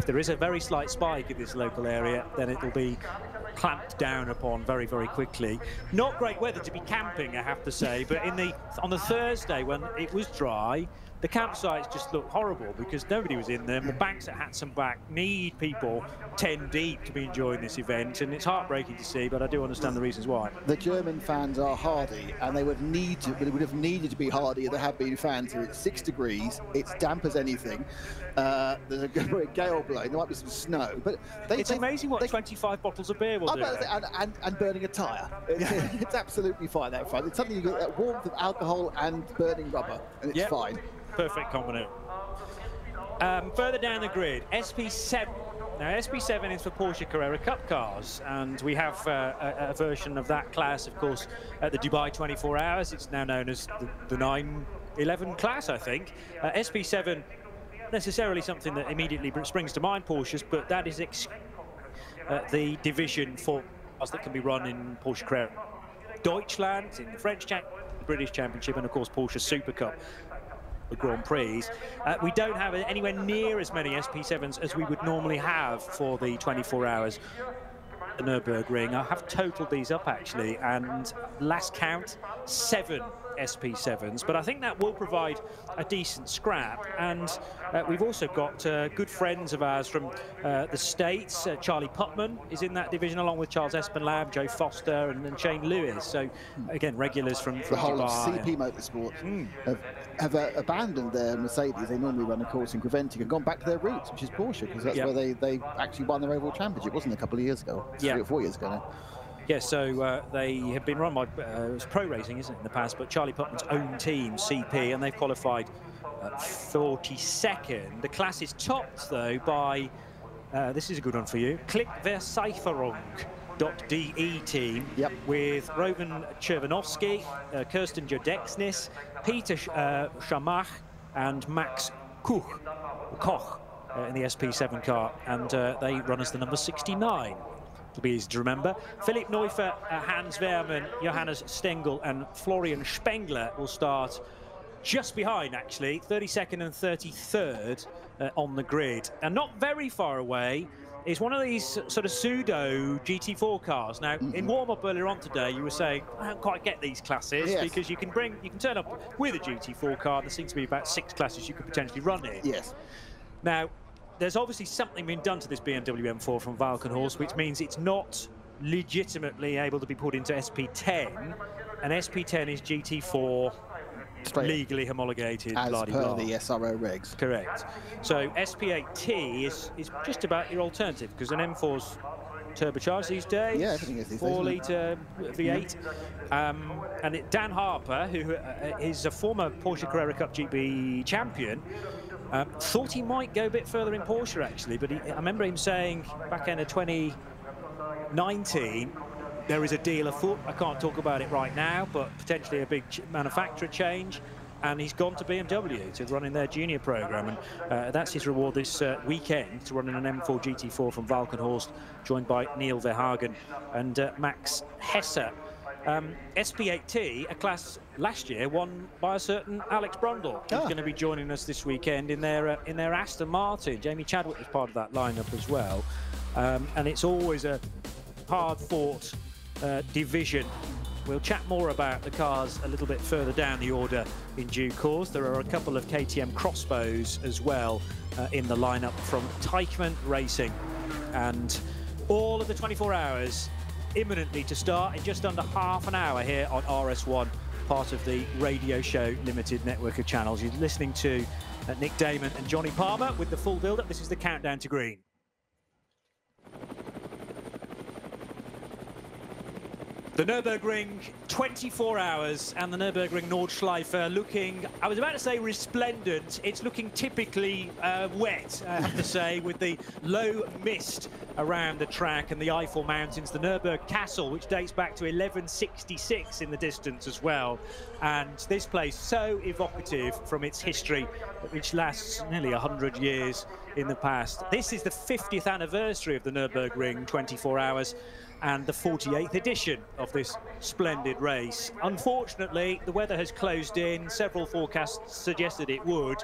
there is a very slight spike in this local area, then it will be clamped down upon very, very quickly. Not great weather to be camping, I have to say, but on the Thursday when it was dry, the campsites just looked horrible because nobody was in them. The banks at Hatton Back need people 10 deep to be enjoying this event, and it's heartbreaking to see, but I do understand the reasons why. The German fans are hardy, and they would have needed to be hardy if there had been fans here. It's 6 degrees, it's damp as anything. There's a gale blowing, there might be some snow, but it's amazing what 25 bottles of beer will do. And burning a tyre. It's absolutely fine, that fun. It's something you get that warmth of alcohol and burning rubber, and it's fine. Perfect combination. Further down the grid, SP7. Now, SP7 is for Porsche Carrera Cup cars, and we have a version of that class, of course, at the Dubai 24 Hours. It's now known as the 911 class, I think. SP7, necessarily something that immediately springs to mind, Porsches, but that is the division for cars that can be run in Porsche Carrera Deutschland, in the French British Championship, and of course Porsche Super Cup, the Grand Prix. We don't have anywhere near as many SP7s as we would normally have for the 24 Hours the Nürburgring. I have totaled these up actually, and last count 7 SP7s, but I think that will provide a decent scrap. And we've also got good friends of ours from the States. Charlie Putman is in that division, along with Charles Espenlaub, Joe Foster, and Shane Lewis. So again, regulars from the whole Dubai. of CP Motorsport have abandoned their Mercedes. They normally run a course in Greventing and gone back to their roots, which is Porsche, because that's where they actually won their overall championship, wasn't it, a couple of years ago? 3 or 4 years ago now. Yes, so they have been run by it was pro racing, isn't it, in the past, but Charlie Putman's own team, CP, and they've qualified 42nd. The class is topped, though, by, this is a good one for you, Klickversicherung.de team, with Roman Chervanovsky, Kirsten Jodexnis, Peter Schamach, and Max Koch in the SP7 car, and they run as the number 69. It'll be easy to remember. Philipp Neuffer, Hans Wehrmann, Johannes Stengel, and Florian Spengler will start just behind, actually, 32nd and 33rd on the grid. And not very far away is one of these sort of pseudo GT4 cars. Now, in warm-up earlier on today, you were saying, I don't quite get these classes, because you can turn up with a GT4 car. There seems to be about 6 classes you could potentially run in. Yes. Now, there's obviously something being done to this BMW M4 from Valkenhorst, which means it's not legitimately able to be put into SP10, and SP10 is GT4 legally homologated, as per the SRO regs. Correct. So SP8T is just about your alternative, because an M4's turbocharged these days. Yeah, everything is these days. 4-litre V8. And Dan Harper, who is a former Porsche Carrera Cup GB champion, thought he might go a bit further in Porsche, actually, but I remember him saying back in 2019, there is a deal afoot. I can't talk about it right now, but potentially a big manufacturer change. and he's gone to BMW to run in their junior program, and that's his reward this weekend, to run in an M4 GT4 from Valkenhorst, joined by Neil Verhagen and Max Hesse. SP8T, a class last year won by a certain Alex Brundle, who's going to be joining us this weekend in their Aston Martin. Jamie Chadwick was part of that lineup as well, and it's always a hard-fought division. We'll chat more about the cars a little bit further down the order in due course. There are a couple of KTM crossbows as well in the lineup from Teichmann Racing, and all of the 24 hours imminently to start in just under half an hour here on RS1, part of the Radio Show Limited network of channels. You're listening to Nick Damon and Johnny Palmer with the full build-up. This is the countdown to green. The Nürburgring 24 hours and the Nürburgring Nordschleife looking, I was about to say resplendent, it's looking typically wet, I have to say, with the low mist around the track and the Eiffel Mountains, the Nürburg Castle, which dates back to 1166 in the distance as well. And this place so evocative from its history, which lasts nearly 100 years in the past. This is the 50th anniversary of the Nürburgring 24 hours and the 48th edition of this splendid race. Unfortunately, the weather has closed in. Several forecasts suggested it would.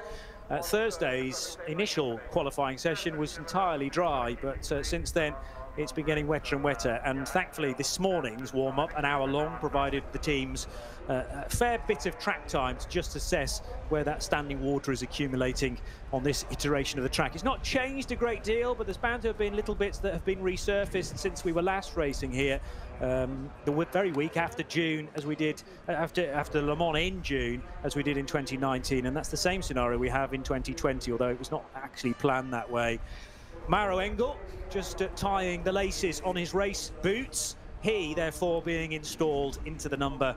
Thursday's initial qualifying session was entirely dry, but since then it's been getting wetter and wetter, and thankfully this morning's warm-up, an hour long, provided the teams a fair bit of track time to just assess where that standing water is accumulating on this iteration of the track. It's not changed a great deal, but there's bound to have been little bits that have been resurfaced since we were last racing here the very week after June, as we did after Le Mans in June, as we did in 2019, and that's the same scenario we have in 2020, although it was not actually planned that way. Mauro Engel just tying the laces on his race boots, he therefore being installed into the number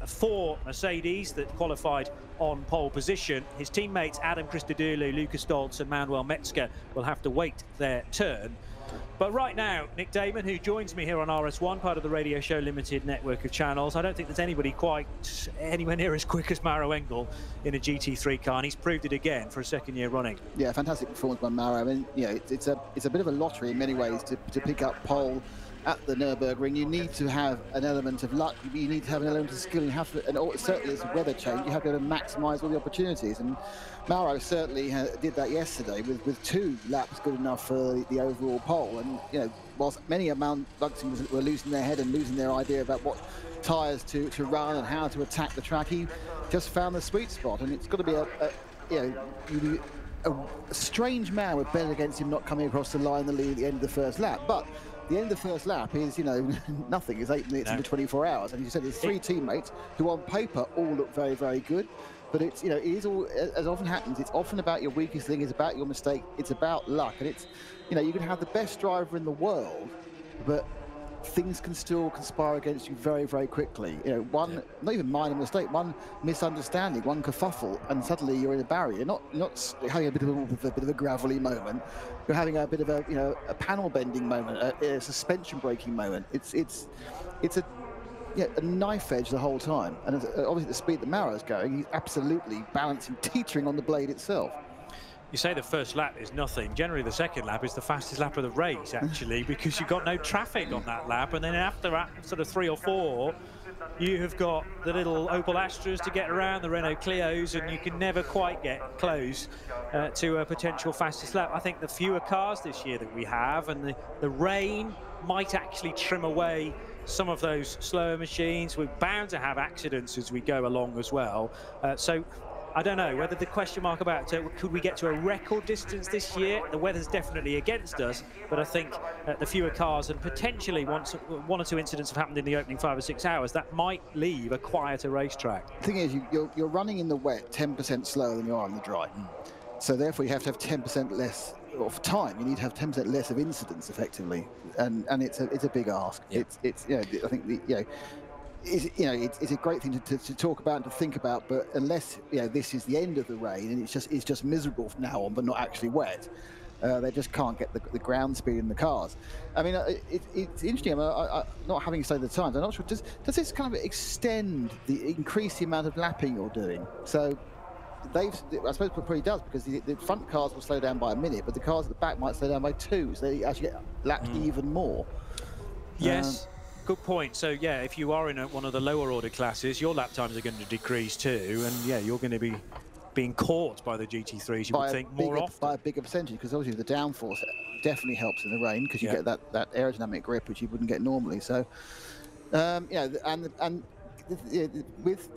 4 Mercedes that qualified on pole position. His teammates Adam Christodoulou, Lucas Stoltz and Manuel Metzger will have to wait their turn. But right now, Nick Damon, who joins me here on RS1, part of the Radio Show Limited network of channels, I don't think there's anybody quite anywhere near as quick as Mauro Engel in a GT3 car, and he's proved it again for a second year running. Yeah, fantastic performance by Mauro. I mean, you know, it's a bit of a lottery in many ways to pick up pole at the Nürburgring. You need to have an element of luck, you need to have an element of skill, you have to, and certainly as a weather change, you have to be able to maximise all the opportunities, and Mauro certainly did that yesterday with 2 laps good enough for the overall pole. And you know, whilst many among Luxembourg were losing their head and losing their idea about what tyres to run and how to attack the track, he just found the sweet spot, and it's got to be a strange man would bet against him not coming across the line, the lead at the end of the first lap. But the end of the first lap is, you know, nothing. It's 8 minutes into 24 hours. And you said there's 3 teammates who on paper all look very, very good. But it's, you know, it is all, as often happens, it's often about your weakest thing, it's about your mistake, it's about luck. And it's, you know, you can have the best driver in the world, but things can still conspire against you very, very quickly. You know, not even minor mistake, one misunderstanding, one kerfuffle, and suddenly you're in a barrier. You're not having a bit of a gravelly moment. You're having a bit of a, you know, a panel bending moment, a suspension braking moment. It's a knife edge the whole time. And obviously the speed that Mauro's going, he's absolutely balancing, teetering on the blade itself. You say the first lap is nothing. Generally, the second lap is the fastest lap of the race, actually, because you've got no traffic on that lap. And then after sort of 3 or 4, you have got the little Opel Astras to get around, the Renault Clios, and you can never quite get close to a potential fastest lap. I think the fewer cars this year that we have, and the rain might actually trim away some of those slower machines. We're bound to have accidents as we go along as well. So I don't know whether the question mark about could we get to a record distance this year. The weather's definitely against us, but I think the fewer cars and potentially one or two incidents have happened in the opening 5 or 6 hours, that might leave a quieter racetrack. The thing is, you're running in the wet 10% slower than you are on the dry. So therefore you have to have 10% less of time. You need to have 10% less of incidents effectively, and it's a big ask. Yeah. It's you know, I think it's a great thing to talk about and to think about, but unless, you know, this is the end of the rain and it's just miserable from now on, but not actually wet, They just can't get the ground speed in the cars. I mean, it's interesting. I'm not having to say the times. I'm not sure. Does this kind of increase the amount of lapping you're doing? So I suppose it probably does, because the front cars will slow down by a minute, but the cars at the back might slow down by 2, so they actually get lapped even more. Yes. Good point. So, yeah, if you are in one of the lower order classes, your lap times are going to decrease too, and yeah, you're going to be being caught by the GT3s, you would think, more often. By a bigger percentage, because obviously the downforce definitely helps in the rain, because you get that aerodynamic grip, which you wouldn't get normally. So, yeah, and with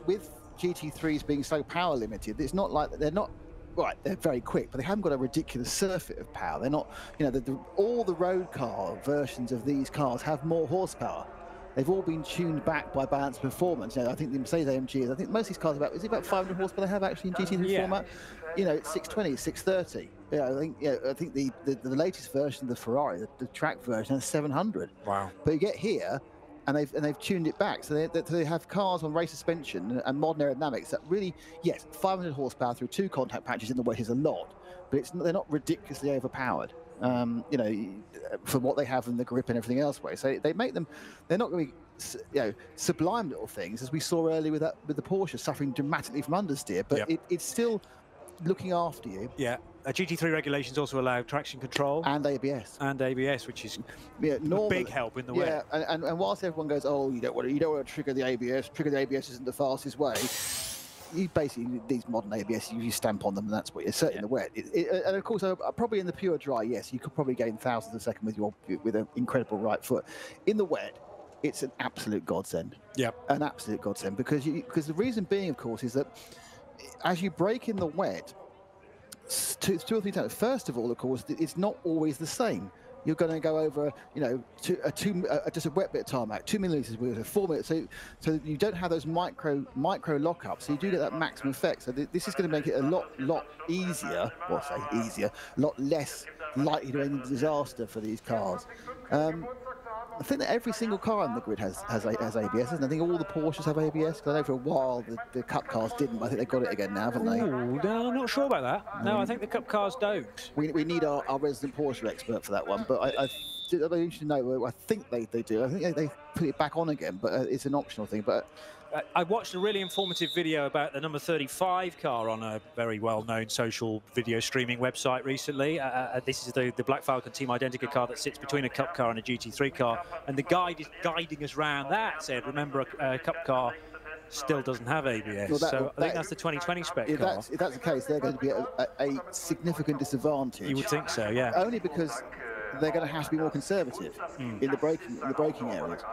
GT3s being so power limited, it's not like they're not. Right, they're very quick, but they haven't got a ridiculous surfeit of power. They're not, you know, all the road car versions of these cars have more horsepower. They've all been tuned back by balanced performance. You know, I think the Mercedes AMG is, I think most of these cars is it about 500 horsepower they have actually in GT3 format? You know, it's 620, 630. Yeah, I think the latest version of the Ferrari, the track version, has 700. Wow. But you get here, and they've tuned it back, so they have cars on race suspension and modern aerodynamics that really, yes, 500 horsepower through 2 contact patches in the wet is a lot, but they're not ridiculously overpowered. You know, for what they have in the grip and everything else. So they make them, they're not going to be, you know, sublime little things, as we saw earlier with the Porsche suffering dramatically from understeer, but it's still looking after you. Yeah. GT3 regulations also allow traction control and ABS. And ABS, which is a big help in the way. Yeah, and whilst everyone goes, oh, you don't want to trigger the ABS. Trigger the ABS isn't the fastest way. You basically, these modern ABS, you stamp on them, and that's what you're certainly in the wet. And of course, probably in the pure dry, yes, you could probably gain thousandths of a second with an incredible right foot. In the wet, it's an absolute godsend. Yeah, an absolute godsend, because the reason being, of course, is that as you brake in the wet, two or three times. First of all, of course, it's not always the same. You're going to go over, you know, just a wet bit of tarmac, 2 millimeters with 4 minutes. So you don't have those micro lockups. So you do get that maximum effect. So this is going to make it a lot easier. Well, I say easier, a lot less likely to end in disaster for these cars. I think that every single car on the grid has ABS, and I think all the Porsches have ABS. Because I know for a while the Cup cars didn't, but I think they've got it again now, haven't they? Ooh, no, I'm not sure about that. No, I think the Cup cars don't. We need our resident Porsche expert for that one, but I'm interested to know. I think they do. I think they put it back on again, but it's an optional thing. But I watched a really informative video about the number 35 car on a very well-known social video streaming website recently. This is the Black Falcon Team Identica car that sits between a Cup car and a GT3 car. And the guide is guiding us around that, said, remember, a Cup car still doesn't have ABS. Well, so I think that's the 2020 spec car. If that's the case, they're going to be at a significant disadvantage. You would think so, yeah. Only because they're going to have to be more conservative in the braking areas.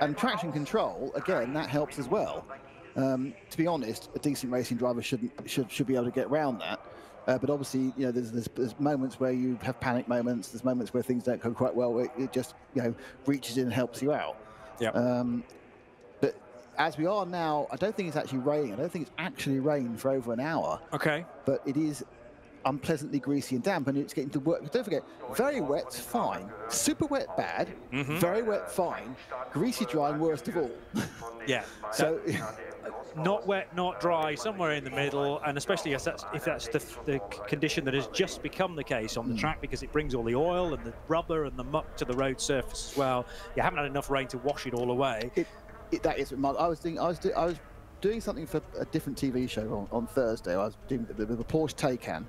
And traction control, again, that helps as well. To be honest, a decent racing driver should be able to get around that. But obviously, you know, there's moments where you have panic moments. There's moments where things don't go quite well. It just, you know, reaches in and helps you out. Yeah. But as we are now, I don't think it's actually raining. I don't think it's actually rained for over an hour. Okay. But it is unpleasantly greasy and damp, and it's getting to work. Don't forget, very wet's fine, super wet bad, very wet fine, greasy dry and worst of all. Yeah. So not wet, not dry, somewhere in the middle, and especially if that's the condition that has just become the case on the track, because it brings all the oil and the rubber and the muck to the road surface as well. You haven't had enough rain to wash it all away. That is, I was doing something for a different TV show on Thursday. I was doing the Porsche Taycan,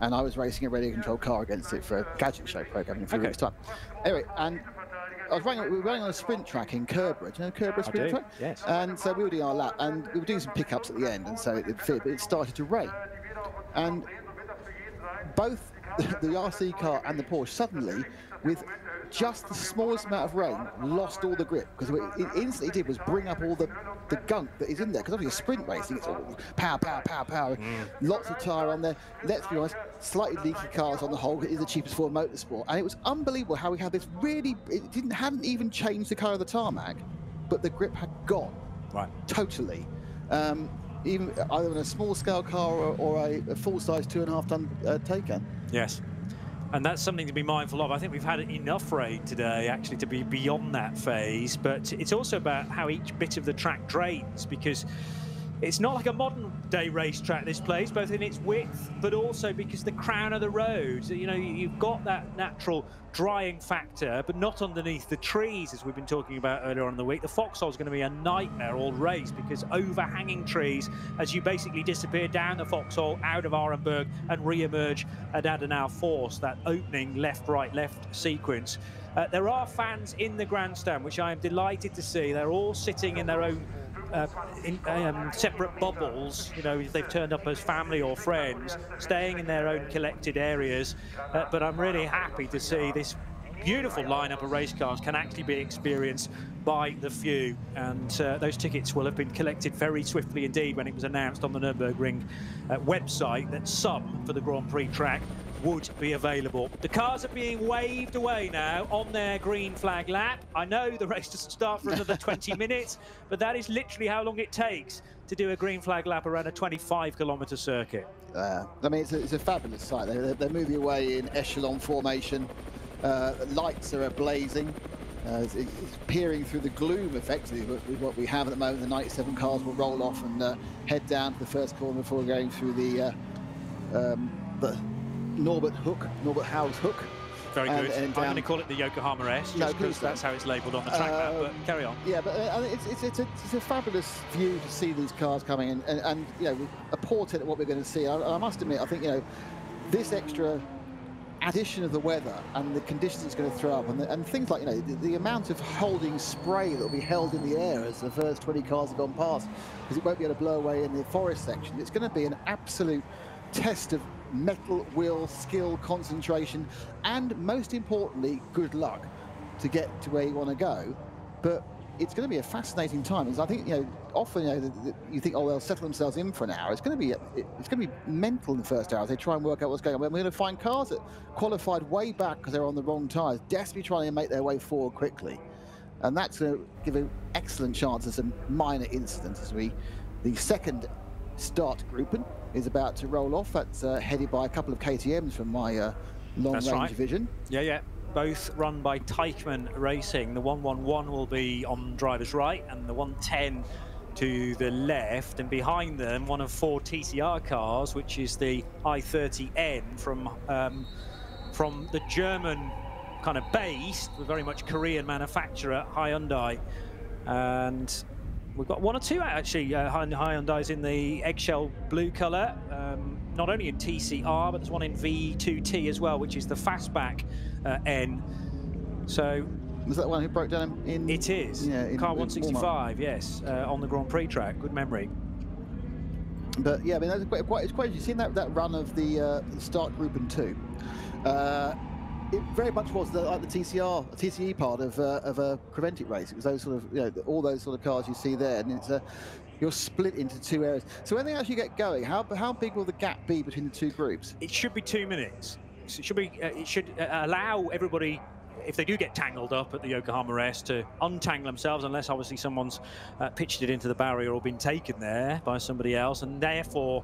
and I was racing a radio control car against it for a gadget show program in a few weeks' time. Anyway, and we were running on a sprint track in Nürburgring. Do you know Nürburgring sprint track? Yes. And so we were doing our lap, and we were doing some pickups at the end, and so it started to rain. And both the RC car and the Porsche suddenly, with just the smallest amount of rain, lost all the grip, because what it instantly did was bring up all the gunk that is in there, because obviously sprint racing, it's all power, lots of tyre on there. Let's be honest, slightly leaky cars on the whole. It is the cheapest form of motorsport, and it was unbelievable how we had this really, hadn't even changed the colour of the tarmac, but the grip had gone. Right. Totally. Even either in a small scale car or a full-size 2.5 ton Taycan. Yes. And that's something to be mindful of. I think we've had enough rain today, actually, to be beyond that phase. But it's also about how each bit of the track drains, because It's not like a modern day racetrack, this place, both in its width, but also because the crown of the road, you know, you've got that natural drying factor, but not underneath the trees, as we've been talking about earlier on in the week. The Foxhole's going to be a nightmare all race because overhanging trees as you basically disappear down the Foxhole, out of Arenberg, and re-emerge at Adenauer Force, that opening left, right, left sequence. There are fans in the grandstand, which I am delighted to see. They're all sitting in their own separate bubbles, you know, they've turned up as family or friends, staying in their own collected areas. But I'm really happy to see this beautiful lineup of race cars can actually be experienced by the few. And those tickets will have been collected very swiftly indeed when it was announced on the Nürburgring website that some for the Grand Prix track would be available. The cars are being waved away now on their green flag lap. I know the race doesn't start for another 20 minutes, but that is literally how long it takes to do a green flag lap around a 25-kilometre circuit. I mean, it's a fabulous sight. They're moving away in echelon formation. Lights are blazing. It's peering through the gloom, effectively, with what we have at the moment. The 97 cars will roll off and head down to the first corner before going through the Norbert House hook. Very good. I'm going to call it the Yokohama S, just because that's how it's labelled on the track map, but carry on. Yeah, but it's a fabulous view to see these cars coming in, and you know, a portent of what we're going to see. I must admit, I think, you know, this extra addition of the weather and the conditions it's going to throw up, and things like, you know, the amount of holding spray that will be held in the air as the first 20 cars have gone past, because it won't be able to blow away in the forest section. It's going to be an absolute test of metal will, skill, concentration, and most importantly, good luck to get to where you want to go. But it's going to be a fascinating time. I think, you know, often, you know, you think, oh, they'll settle themselves in for an hour. It's going to be mental in the first hour as they try and work out what's going on. We're going to find cars that qualified way back because they're on the wrong tyres, desperately trying to make their way forward quickly, and that's going to give an excellent chance of some minor incidents as the second start grouping is about to roll off. That's headed by a couple of KTMs from my long-range division. Yeah. Both run by Teichmann Racing. The 111 will be on driver's right, and the 110 to the left. And behind them, one of 4 TCR cars, which is the i30N from the German kind of base, the very much Korean manufacturer, Hyundai. And we've got 1 or 2 actually, Hyundai's in the eggshell blue colour, not only in TCR, but there's one in V2T as well, which is the fastback N. So was that one who broke down in? It is. Yeah, in car 165. Yes, on the Grand Prix track. Good memory. But yeah, I mean, that's quite. It's quite. You've seen that run of the start group in 2. It very much was like the TCE part of a Creventic race. It was those sort of, you know, all those sort of cars you see there, and it's you're split into 2 areas. So when they actually get going, how big will the gap be between the 2 groups? It should be 2 minutes. So it should be. It should allow everybody, if they do get tangled up at the Yokohama S, to untangle themselves, unless obviously someone's pitched it into the barrier or been taken there by somebody else, and therefore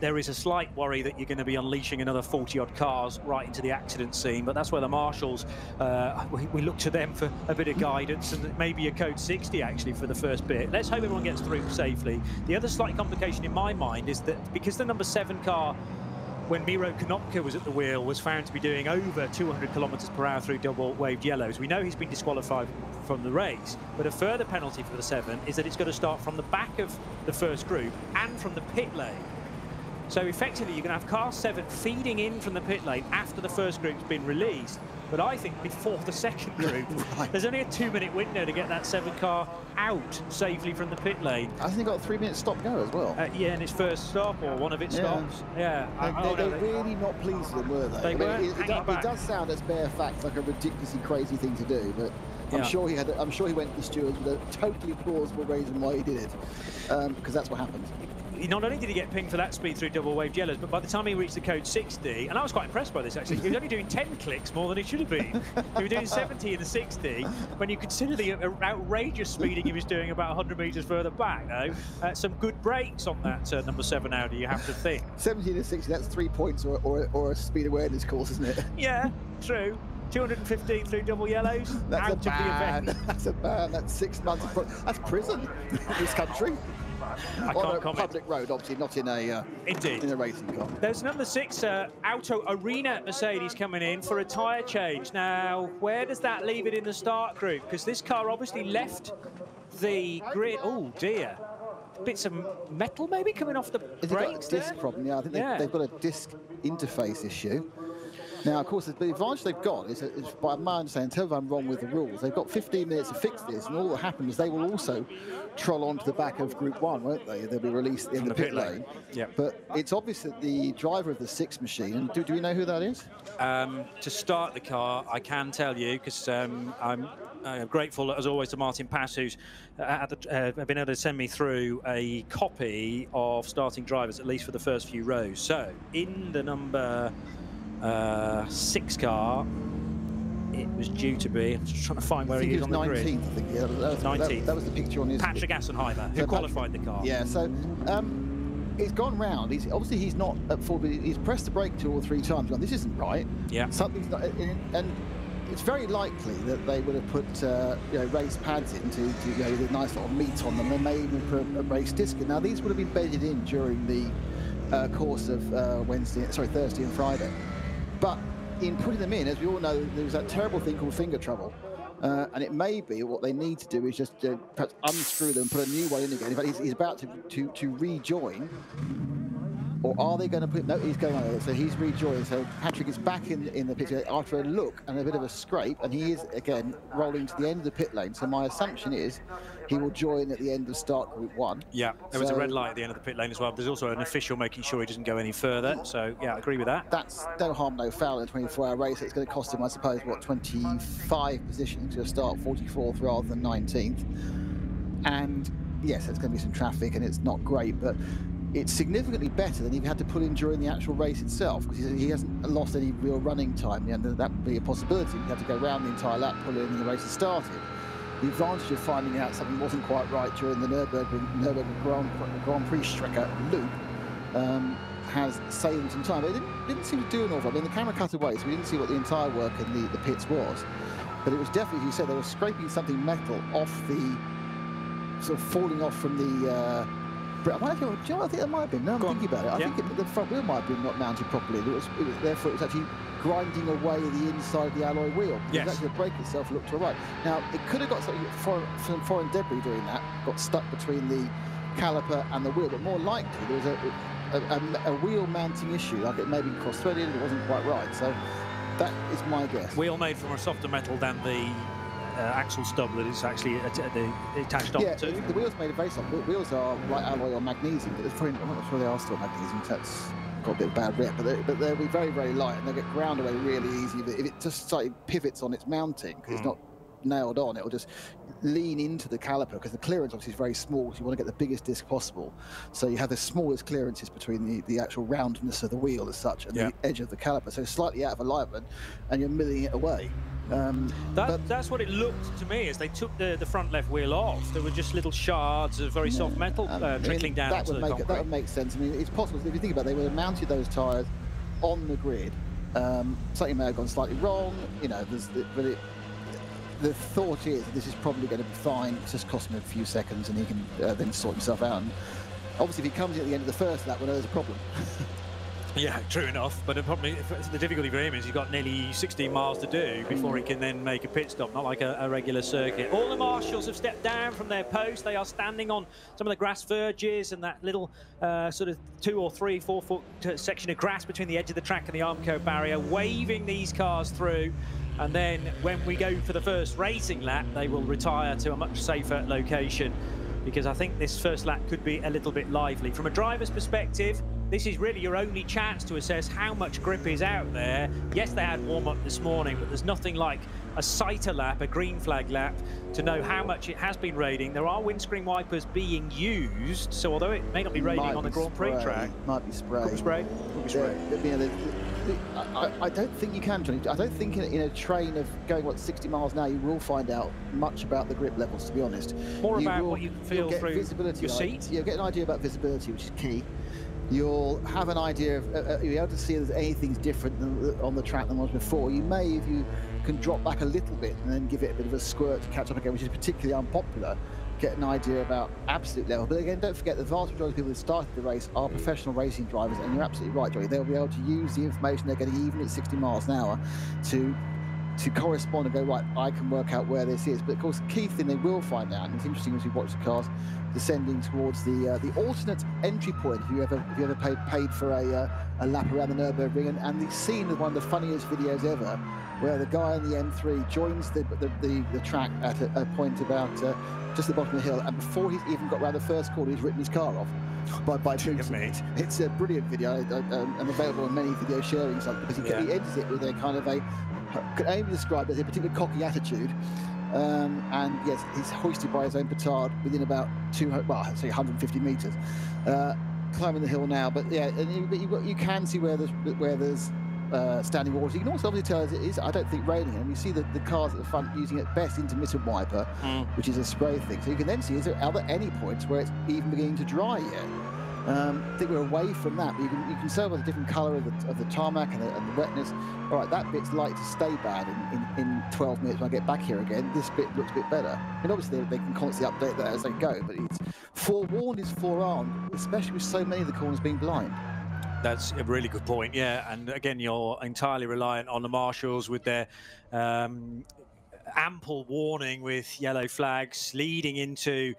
there is a slight worry that you're going to be unleashing another 40-odd cars right into the accident scene. But that's where the marshals, we look to them for a bit of guidance, and maybe a code 60 actually for the first bit. Let's hope everyone gets through safely. The other slight complication in my mind is that because the number 7 car, when Miro Konopka was at the wheel, was found to be doing over 200 kilometers per hour through double waved yellows, we know he's been disqualified from the race. But a further penalty for the 7 is that it's got to start from the back of the first group and from the pit lane. So effectively, you're going to have car 7 feeding in from the pit lane after the first group's been released. But I think before the second group, right. There's only a 2-minute window to get that 7 car out safely from the pit lane. I think it got a 3-minute stop go as well. Yeah, in its first stop or one of its stops. Yeah. They're really not pleased with them, were they? They weren't hanging back. It does sound, as bare facts, like a ridiculously crazy thing to do, but I'm sure he went to the stewards with a totally plausible reason why he did it, because that's what happened. Not only did he get pinged for that speed through double waved yellows, but by the time he reached the code 60, and I was quite impressed by this actually, he was only doing 10 clicks more than he should have been. He was doing 70 in the 60. When you consider the outrageous speeding he was doing about 100 metres further back, though, some good brakes on that number 7 Audi, you have to think. 70 to 60, that's 3 points or a speed awareness course, isn't it? Yeah, true. 215 through double yellows. That's out of the event. That's a ban. That's 6 months. That's prison in this country. I on can't a comment. public road, obviously not in a Indeed. in a racing car. There's number 6, Auto Arena Mercedes coming in for a tyre change. Now, where does that leave it in the start group? Because this car obviously left the grid. Oh dear. Bits of metal maybe coming off the brakes there? Got a disc problem, yeah. I think they've got a disc interface issue. Now, of course, the advantage they've got is by my understanding, until I'm wrong with the rules, they've got 15 minutes to fix this, and all that happens is they will also troll onto the back of Group 1, won't they? They'll be released in the pit lane. Yeah. But it's obvious that the driver of the 6 machine, and do we know who that is? To start the car, I can tell you, because I'm grateful, as always, to Martin Pass, who's been able to send me through a copy of starting drivers, at least for the first few rows. So, in the number 6 car, it was due to be, I'm just trying to find where he is on the grid. 19th, I think, yeah. That 19th. That was the picture on his... Patrick Assenheimer, who qualified the car. Yeah, so it's gone round. Obviously he's not at full, but he's pressed the brake 2 or 3 times. Gone, this isn't right. Yeah. Something's not, and it's very likely that they would have put race pads in to with a nice little meat on them, and may even put a race disc in. Now these would have been bedded in during the course of Thursday and Friday. But in putting them in, as we all know, there was that terrible thing called finger trouble. And it may be what they need to do is just perhaps unscrew them, put a new one in again. In fact, he's about to rejoin. Or are they going to put... No, he's going on. So he's rejoined. So Patrick is back in the pit after a look and a bit of a scrape. And he is, again, rolling to the end of the pit lane. So my assumption is he will join at the end of start Group 1. Yeah, there was a red light at the end of the pit lane as well. There's also an official making sure he doesn't go any further. So, yeah, I agree with that. That's no harm, no foul in a 24-hour race. It's going to cost him, I suppose, what, 25 positions to start 44th rather than 19th. And, yes, there's going to be some traffic and it's not great, but it's significantly better than he had to put in during the actual race itself, because he hasn't lost any real running time, and that would be a possibility. He'd have to go around the entire lap, pull in, and the race has started. The advantage of finding out something wasn't quite right during the Nürburgring Grand Prix Strecke loop has saved him some time. But it didn't seem to do an awful lot. I mean, the camera cut away, so we didn't see what the entire work in the pits was. But it was definitely, as you said, they were scraping something metal off the, sort of falling off from the... do you know, I think that might have been. Now I'm thinking about it. I think the front wheel might have been not mounted properly. Therefore, it was actually grinding away the inside of the alloy wheel. Yes. Actually, the brake itself looked all right. Now, it could have got some foreign debris doing that, got stuck between the caliper and the wheel, but more likely there was a wheel mounting issue, like it may be cross-threaded, it wasn't quite right. So that is my guess. Wheel made from a softer metal than the axle stub that it's actually attached on to. The wheels made of very soft. The wheels are like alloy or magnesium, but I'm not sure they are still magnesium. That's got a bit of bad rep, but they'll be very, very light and they'll get ground away really easy. But if it just slightly pivots on its mounting, because it's not nailed on, it'll just lean into the caliper, because the clearance obviously is very small, so you want to get the biggest disc possible. So you have the smallest clearances between the actual roundness of the wheel as such and the edge of the caliper, so slightly out of alignment, and you're milling it away. That's what it looked to me as they took the front left wheel off. There were just little shards of very soft metal trickling down onto the concrete. That would make sense. I mean, it's possible, if you think about it, they would have mounted those tyres on the grid. Something may have gone slightly wrong, you know, but the thought is that this is probably going to be fine. It's just cost him a few seconds and he can then sort himself out. And obviously, if he comes in at the end of the first lap, well, there's a problem. Yeah, true enough. But the difficulty for him is he's got nearly 16 miles to do before he can then make a pit stop, not like a regular circuit. All the marshals have stepped down from their post. They are standing on some of the grass verges and that little sort of 2 or 3, 4 foot section of grass between the edge of the track and the Armco barrier, waving these cars through. And then when we go for the first racing lap, they will retire to a much safer location, because I think this first lap could be a little bit lively. From a driver's perspective, this is really your only chance to assess how much grip is out there. Yes, they had warm-up this morning, but there's nothing like a sighter lap, a green flag lap, to know how much it has been raining. There are windscreen wipers being used, so although it may not be raining on the Grand Prix track... Might be spray. Could be spray. Could be spray. I don't think you can, Johnny. I don't think in a train of going, what, 60 miles an hour, you will find out much about the grip levels, to be honest. More about what you can feel through your seat? You'll get an idea about visibility, which is key. You'll have an idea of, you'll be able to see if there's anything's different on the track than was before. You may, if you can drop back a little bit and then give it a bit of a squirt to catch up again, which is particularly unpopular get an idea about absolute level. But again, don't forget, the vast majority of people who started the race are professional racing drivers, and you're absolutely right, Joey. They'll be able to use the information they're getting even at 60 miles an hour to correspond and go, right, I can work out where this is. But of course, the key thing they will find out, and it's interesting as we watch the cars descending towards the alternate entry point, if you ever paid for a lap around the Nürburgring, and the scene of one of the funniest videos ever, where the guy in the M3 joins the track at a point about just at the bottom of the hill, and before he's even got around the first corner, he's written his car off by booting it. It's a brilliant video and available on many video sharing sites, because he enters it with a kind of could only be described as a particularly cocky attitude. And yes, he's hoisted by his own petard within about 150 meters, climbing the hill now. But yeah, and you can see where there's standing water. You can also obviously tell it is, I don't think, raining. And you see the cars at the front using at best intermittent wiper, which is a spray thing. So you can then see, are there any points where it's even beginning to dry yet? I think we're away from that, but you can tell by the different colour of the tarmac and the wetness. All right, that bit's likely to stay bad in 12 minutes when I get back here again. This bit looks a bit better. And obviously they can constantly update that as they go, but it's forewarned is forearmed, especially with so many of the corners being blind. That's a really good point, yeah. And again, you're entirely reliant on the marshals with their ample warning with yellow flags leading into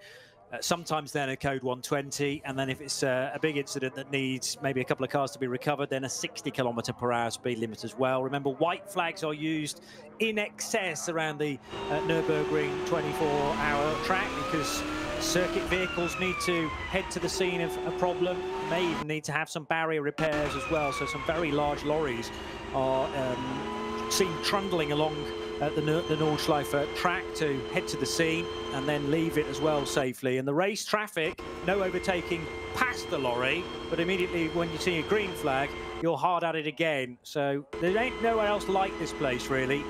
sometimes then a code 120, and then if it's a big incident that needs maybe a couple of cars to be recovered, then a 60 km/h speed limit as well. Remember, white flags are used in excess around the Nürburgring 24-hour track, because circuit vehicles need to head to the scene of a problem, may even need to have some barrier repairs as well. So some very large lorries are seen trundling along the Nordschleife track to head to the scene and then leave it as well safely. And the race traffic, no overtaking past the lorry, but immediately when you see a green flag, you're hard at it again. So there ain't nowhere else like this place, really,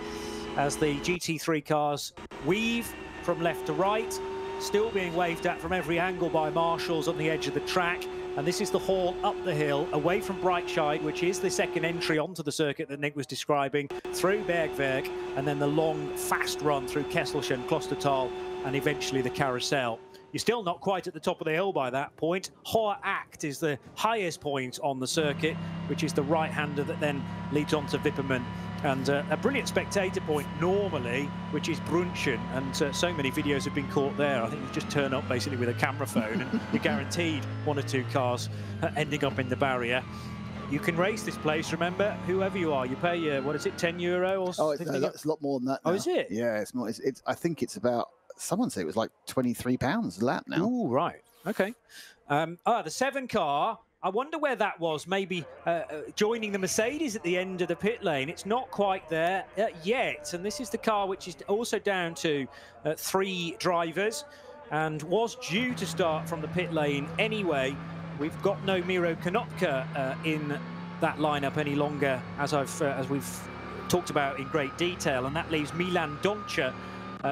as the GT3 cars weave from left to right, still being waved at from every angle by marshals on the edge of the track. And this is the haul up the hill, away from Breitscheid, which is the second entry onto the circuit that Nick was describing, through Bergwerk, and then the long, fast run through Kesselchen, Klostertal, and eventually the Carousel. You're still not quite at the top of the hill by that point. Hohe Acht is the highest point on the circuit, which is the right-hander that then leads on to Wippermann. And a brilliant spectator point normally, which is Brunchen, and so many videos have been caught there. I think you just turn up basically with a camera phone and you're guaranteed one or two cars ending up in the barrier. You can race this place, remember, whoever you are. You pay, what is it, €10 or something? Oh, it's a lot more than that now. Oh, is it? Yeah, it's more. I think it's about, someone said it was like £23 a lap now. Ooh, right. Okay. The 7 car, I wonder where that was, maybe joining the Mercedes at the end of the pit lane. It's not quite there yet, and this is the car which is also down to 3 drivers and was due to start from the pit lane anyway. We've got no Miro Konopka in that lineup any longer, as we've talked about in great detail, and that leaves Milan Doncha,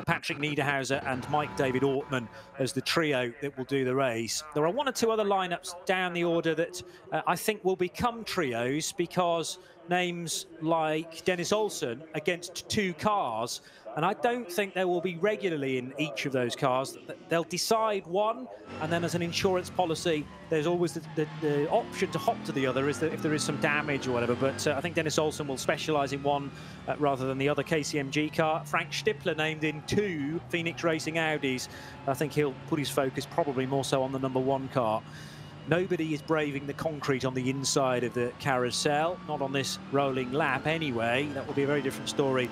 Patrick Niederhauser and Mike David Ortmann as the trio that will do the race. There are 1 or 2 other lineups down the order that I think will become trios, because names like Dennis Olsen against 2 cars, and I don't think there will be regularly in each of those cars. They'll decide one, and then as an insurance policy, there's always the option to hop to the other if there is some damage or whatever. But I think Dennis Olsen will specialise in one rather than the other KCMG car. Frank Stippler named in 2 Phoenix Racing Audis. I think he'll put his focus probably more so on the #1 car. Nobody is braving the concrete on the inside of the Carousel, not on this rolling lap anyway. That will be a very different story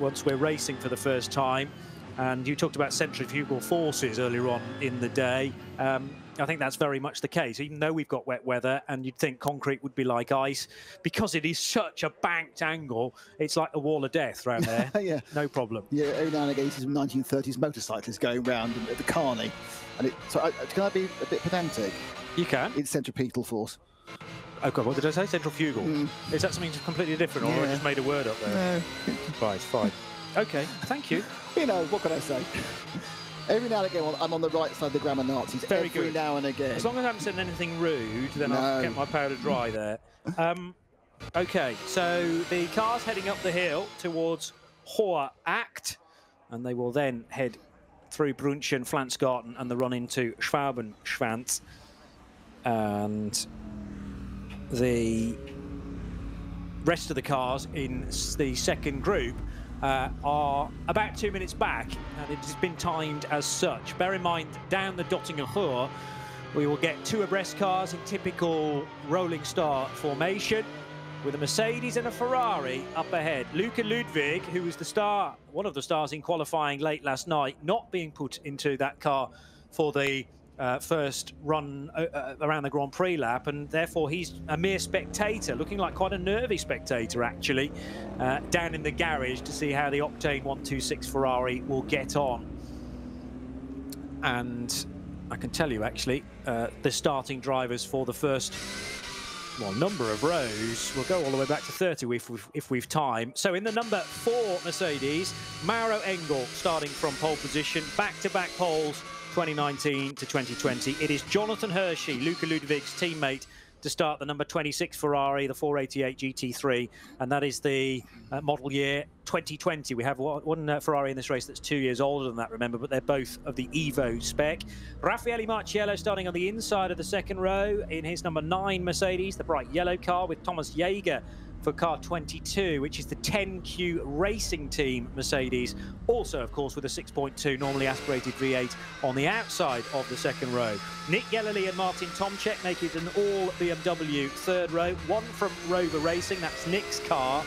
once we're racing for the first time. And you talked about centrifugal forces earlier on in the day. I think that's very much the case, even though we've got wet weather, and you'd think concrete would be like ice. Because it is such a banked angle, it's like a wall of death around there. Yeah. No problem. Yeah, every now and again you see some 1930s motorcyclists going round at the carney. And can I be a bit pedantic? You can. It's centripetal force. Oh God, what did I say? Centrifugal. Is that something completely different, or I just made a word up there? No. Right, fine. Okay, thank you. You know, what can I say? Every now and again, I'm on the right side of the grammar Nazis. Very every good. now and again. As long as I haven't said anything rude, then I'll get my powder dry there. Okay, so the car's heading up the hill towards Hohe Acht, and they will then head through Brunchen, Flansgarten, and the run into Schwabenschwanz. And the rest of the cars in the second group are about 2 minutes back, and it has been timed as such. Bear in mind, down the Dottinger Hohe, we will get 2 abreast cars in typical rolling start formation, with a Mercedes and a Ferrari up ahead. Luca Ludwig, who was the star, one of the stars in qualifying late last night, not being put into that car for the first run around the Grand Prix lap, and therefore he's a mere spectator, looking like quite a nervy spectator actually, down in the garage to see how the Octane 126 Ferrari will get on. And I can tell you actually, the starting drivers for the first number of rows, we'll go all the way back to 30 if we've time. So in the number 4 Mercedes, Mauro Engel starting from pole position, back-to-back poles 2019 to 2020. It is Jonathan Hershey, Luca Ludwig's teammate, to start the number 26 Ferrari, the 488 GT3, and that is the model year 2020. We have one Ferrari in this race that's 2 years older than that, remember, but they're both of the Evo spec. Raffaele Marciello starting on the inside of the second row in his number 9 Mercedes, the bright yellow car, with Thomas Jaeger for car 22, which is the 10Q Racing Team Mercedes, also of course with a 6.2 normally aspirated V8 on the outside of the second row. Nick Yellerly and Martin Tomczyk make it an all BMW third row, one from Rover Racing, that's Nick's car,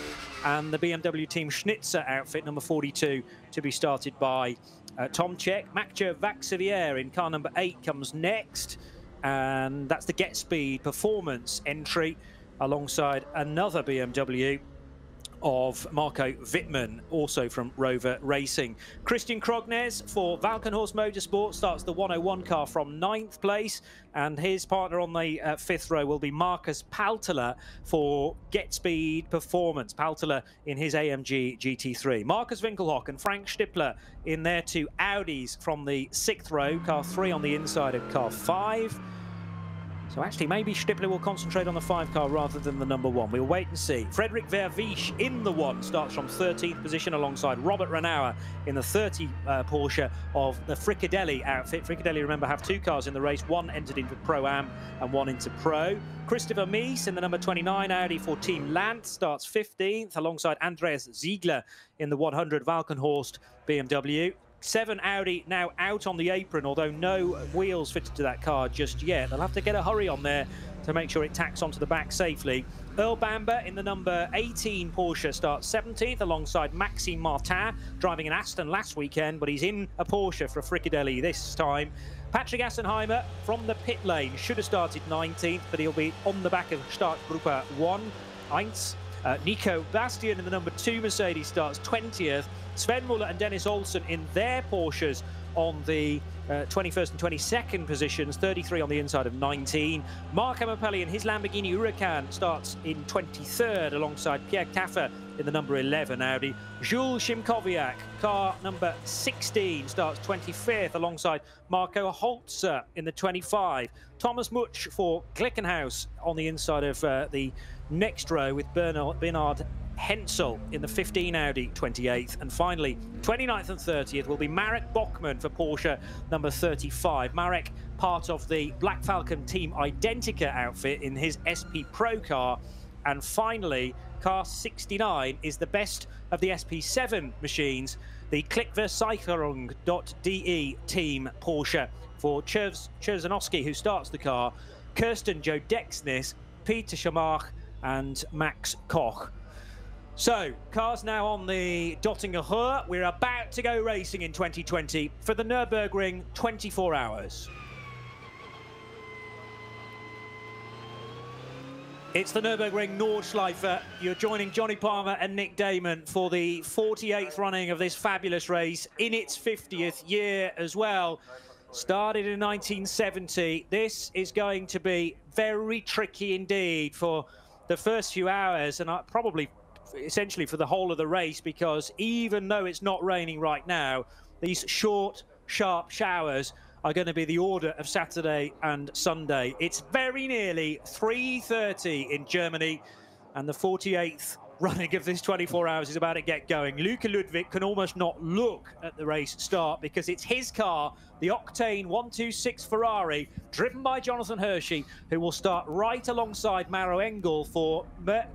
and the BMW Team Schnitzer outfit, number 42, to be started by Tomczyk. Mathieu Vaxivière in car number 8 comes next, and that's the Get Speed Performance entry, alongside another BMW of Marco Wittmann, also from Rover Racing. Christian Krognes for Valkenhorst Motorsport starts the 101 car from 9th place, and his partner on the 5th row will be Marcus Paltela for Get Speed Performance. Paltela in his AMG GT3. Marcus Winkelhock and Frank Stippler in their 2 Audis from the 6th row, car 3 on the inside of car 5. So actually, maybe Stippler will concentrate on the 5 car rather than the number 1. We'll wait and see. Frederick Vervisch in the 1 starts from 13th position alongside Robert Renauer in the 30 Porsche of the Fricadelli outfit. Fricadelli, remember, have 2 cars in the race. One entered into Pro-Am and one into Pro. Christopher Mies in the number 29 Audi for Team Landt starts 15th alongside Andreas Ziegler in the 100 Valkenhorst BMW. 7 Audi now out on the apron, although no wheels fitted to that car just yet. They'll have to get a hurry on there to make sure it tacks onto the back safely. Earl Bamber in the number 18 Porsche starts 17th alongside Maxime Martin, driving an Aston last weekend, but he's in a Porsche for Fricadelli this time. Patrick Assenheimer from the pit lane should have started 19th, but he'll be on the back of Startgruppe 1. Nico Bastian in the number 2 Mercedes starts 20th. Sven Muller and Dennis Olsen in their Porsches on the 21st and 22nd positions, 33 on the inside of 19. Mark Amapelli in his Lamborghini Huracan starts in 23rd alongside Pierre Caffer in the number 11 Audi. Jules Shimkowiak, car number 16, starts 25th alongside Marco Holzer in the 25. Thomas Mutsch for Glickenhaus on the inside of the next row with Bernard Hensel in the 15 Audi 28th. And finally, 29th and 30th will be Marek Bockman for Porsche number 35. Marek, part of the Black Falcon Team Identica outfit in his SP Pro car. And finally, car 69 is the best of the SP7 machines, the Klickversicherung.de team Porsche for Cherzanowski, who starts the car, Kirsten Jodexnis, Peter Schamach and Max Koch. So, cars now on the Dottinger Hohe. We're about to go racing in 2020 for the Nürburgring 24 hours. It's the Nürburgring Nordschleife. You're joining Johnny Palmer and Nick Damon for the 48th running of this fabulous race in its 50th year as well. Started in 1970. This is going to be very tricky indeed for the first few hours, and probably essentially for the whole of the race, because even though it's not raining right now, these short, sharp showers are going to be the order of Saturday and Sunday. It's very nearly 3:30 in Germany, and the 48th running of this 24 hours is about to get going. Luca Ludwig can almost not look at the race start because it's his car, the Octane 126 Ferrari, driven by Jonathan Hershey, who will start right alongside Maro Engel for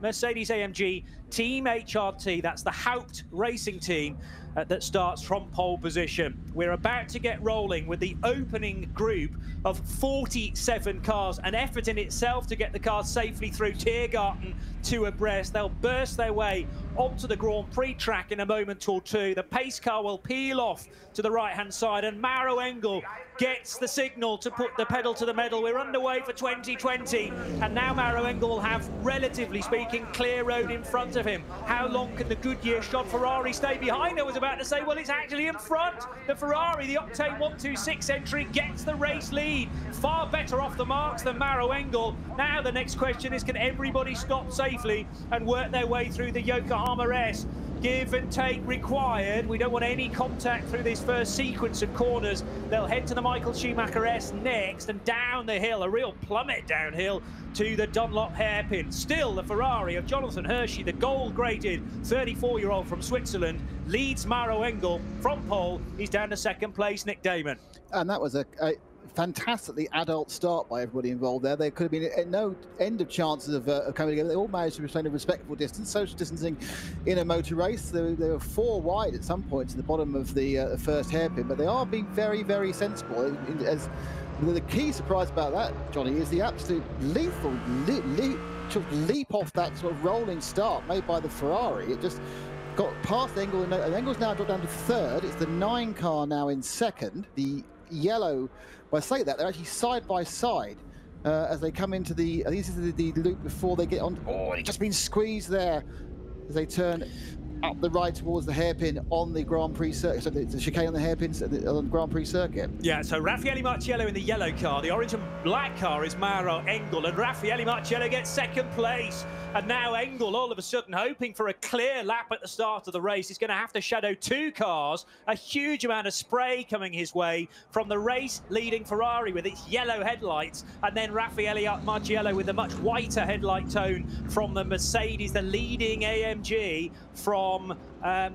Mercedes-AMG Team HRT. That's the Haupt racing team that starts from pole position. We're about to get rolling with the opening group of 47 cars, an effort in itself to get the cars safely through Tiergarten two abreast. They'll burst their way onto the Grand Prix track in a moment or two. The pace car will peel off to the right-hand side, and Maro Engel gets the signal to put the pedal to the metal. We're underway for 2020, and now Maro Engel will have, relatively speaking, clear road in front of him. How long can the Goodyear shod Ferrari stay behind? I was about to say, well, it's actually in front. The Ferrari, the Octane 126 entry, gets the race lead. Far better off the marks than Maro Engel. Now the next question is, can everybody stop safely and work their way through the Yokohama S? Give and take required. We don't want any contact through this first sequence of corners. They'll head to the Michael Schumacher S next and down the hill, a real plummet downhill to the Dunlop hairpin. Still, the Ferrari of Jonathan Hershey, the gold-graded 34-year-old from Switzerland, leads Maro Engel from pole. He's down to second place, Nick Damon. And that was a fantastically adult start by everybody involved there. There could have been no end of chances of coming together. They all managed to retain a respectable distance, social distancing in a motor race. They were 4 wide at some point to the bottom of the first hairpin, but they are being very, very sensible. As the key surprise about that, Johnny, is the absolute lethal leap off that sort of rolling start made by the Ferrari. It just got past Engel, and Engel's now dropped down to third. It's the 9 car now in second. The yellow, well, I say that, they're actually side by side as they come into the, I think this is the loop before they get on. Oh, it's just been squeezed there as they turn up the right towards the hairpin on the Grand Prix circuit. So the chicane on the hairpins on the Grand Prix circuit. Yeah, so Raffaele Marciello in the yellow car. The orange and black car is Maro Engel, and Raffaele Marciello gets second place. And now Engel, all of a sudden, hoping for a clear lap at the start of the race, is going to have to shadow 2 cars. A huge amount of spray coming his way from the race-leading Ferrari with its yellow headlights, and then Raffaele Marciello with a much whiter headlight tone from the Mercedes, the leading AMG from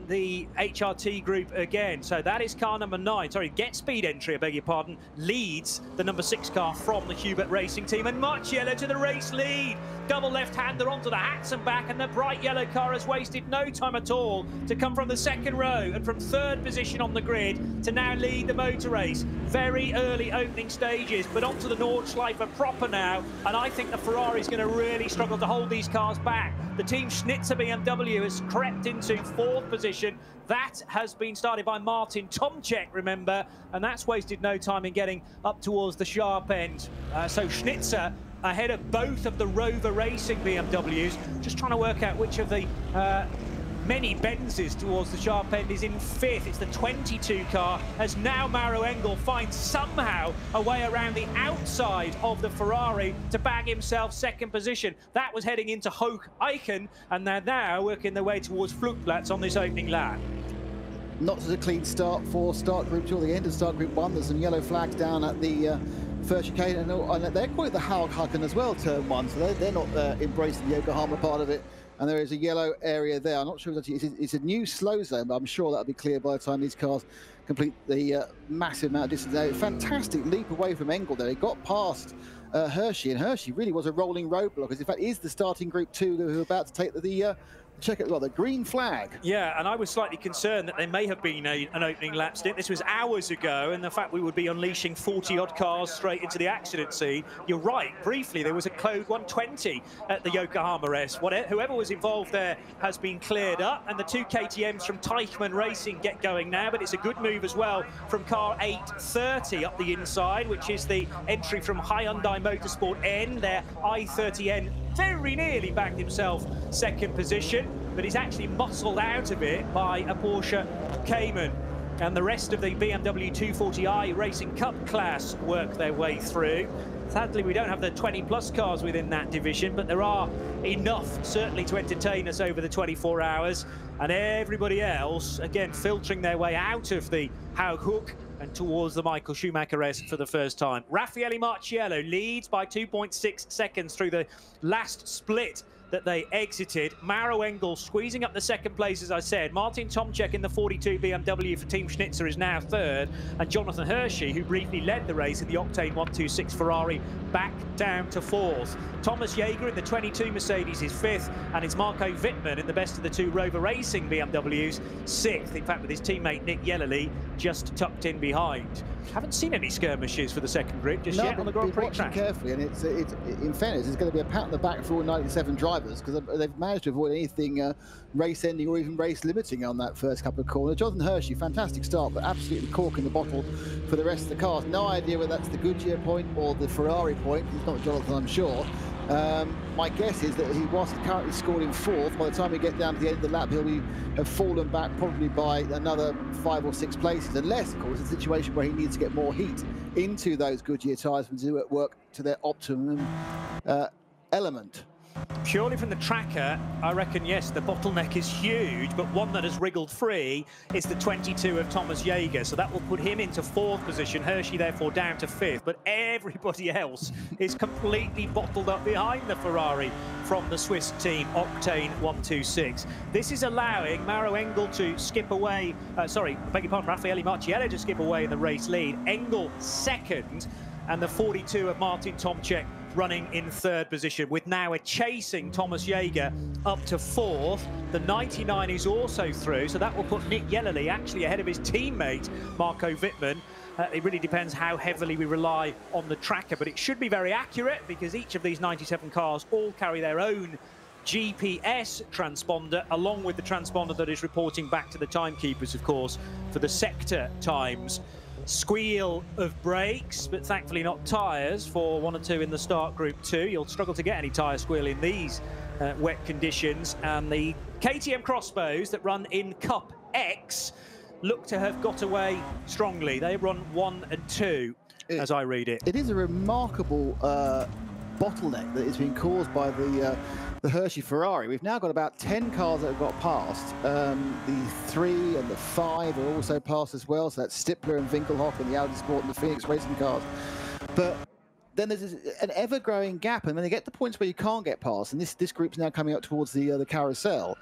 the HRT group again. So that is car number 9. Sorry, Get Speed entry, I beg your pardon, leads the number 6 car from the Hubert Racing team. And Marciello to the race lead. Double left-hander onto the hats and back, and the bright yellow car has wasted no time at all to come from the second row and from 3rd position on the grid to now lead the motor race. Very early opening stages, but onto the Nordschleife proper now, and I think the Ferrari's going to really struggle to hold these cars back. The Team Schnitzer BMW has crept into 4th position. That has been started by Martin Tomczek, remember, and that's wasted no time in getting up towards the sharp end. So Schnitzer ahead of both of the Rover Racing BMWs. Just trying to work out which of the many Benzes towards the sharp end is in 5th. It's the 22 car, as now Maro Engel finds somehow a way around the outside of the Ferrari to bag himself 2nd position. That was heading into Hoek Eichen, and they're now working their way towards Flugplatz on this opening lap. Not such a clean start for start group 2 or the end of start group 1. There's some yellow flags down at the first chicane, and they're calling it the Haughaken as well, turn 1, so they're not embracing the Yokohama part of it. And there is a yellow area there. I'm not sure if it's a new slow zone, but I'm sure that'll be clear by the time these cars complete the massive amount of distance. Now, fantastic leap away from Engel there. He got past Hershey, and Hershey really was a rolling roadblock, as in fact is the starting group 2 who are about to take the green flag. Yeah, and I was slightly concerned that there may have been an opening lap stint. This was hours ago, and the fact we would be unleashing 40-odd cars straight into the accident scene. You're right, briefly there was a code 120 at the Yokohama S. Whoever was involved there has been cleared up, and the 2 KTMs from Teichmann Racing get going now, but it's a good move as well from car 830 up the inside, which is the entry from Hyundai Motorsport N. Their i30N very nearly bagged himself 2nd position, but he's actually muscled out of it by a Porsche Cayman. And the rest of the BMW 240i Racing Cup class work their way through. Sadly, we don't have the 20-plus cars within that division, but there are enough, certainly, to entertain us over the 24 hours. And everybody else, again, filtering their way out of the Haughoek and towards the Michael Schumacher S for the first time. Raffaele Marciello leads by 2.6 seconds through the last split that they exited. Maro Engel squeezing up the second place, as I said. Martin Tomczyk in the 42 BMW for Team Schnitzer is now third. And Jonathan Hershey, who briefly led the race in the Octane 126 Ferrari, back down to fourth. Thomas Jaeger in the 22 Mercedes is fifth, and it's Marco Wittmann in the best of the two Rover Racing BMWs sixth. In fact, with his teammate Nick Yellerly just tucked in behind. Haven't seen any skirmishes for the second grid just yet on the Grand Prix track. Carefully, and it's in fairness, it's going to be a pat on the back for all 97 drivers, because they've managed to avoid anything race ending or even race limiting on that first couple of corners. Jonathan Hershey, fantastic start, but absolutely corking the bottle for the rest of the cars. No idea whether that's the Goodyear point or the Ferrari point. It's not Jonathan, I'm sure. My guess is that whilst he's currently scored in fourth, by the time we get down to the end of the lap, he'll have fallen back probably by another 5 or 6 places, unless, of course, it's a situation where he needs to get more heat into those Goodyear tyres and do it work to their optimum element. Purely from the tracker, I reckon, yes, the bottleneck is huge, but one that has wriggled free is the 22 of Thomas Jaeger. So that will put him into fourth position, Hershey therefore down to fifth. But everybody else is completely bottled up behind the Ferrari from the Swiss team, Octane 126. This is allowing Maro Engel to skip away, beg your pardon, Raffaele Marciello to skip away in the race lead. Engel second, and the 42 of Martin Tomczyk running in third position, with now a chasing Thomas Jaeger up to fourth. The 99 is also through, so that will put Nick Yellerly actually ahead of his teammate Marco Wittmann. It really depends how heavily we rely on the tracker, but it should be very accurate, because each of these 97 cars all carry their own GPS transponder, along with the transponder that is reporting back to the timekeepers, of course, for the sector times. Squeal of brakes, but thankfully not tyres for 1 and 2 in the start group 2. You'll struggle to get any tyre squeal in these wet conditions. And the KTM Crossbows that run in Cup X look to have got away strongly. They run 1 and 2, as I read it. It is a remarkable bottleneck that is being caused by the Hershey Ferrari. We've now got about 10 cars that have got past. The 3 and the 5 are also passed as well. So that's Stippler and Winkelhock and the Audi Sport and the Phoenix Racing cars. But then there's an ever-growing gap, and when they get to points where you can't get past, and this group's now coming up towards the carousel,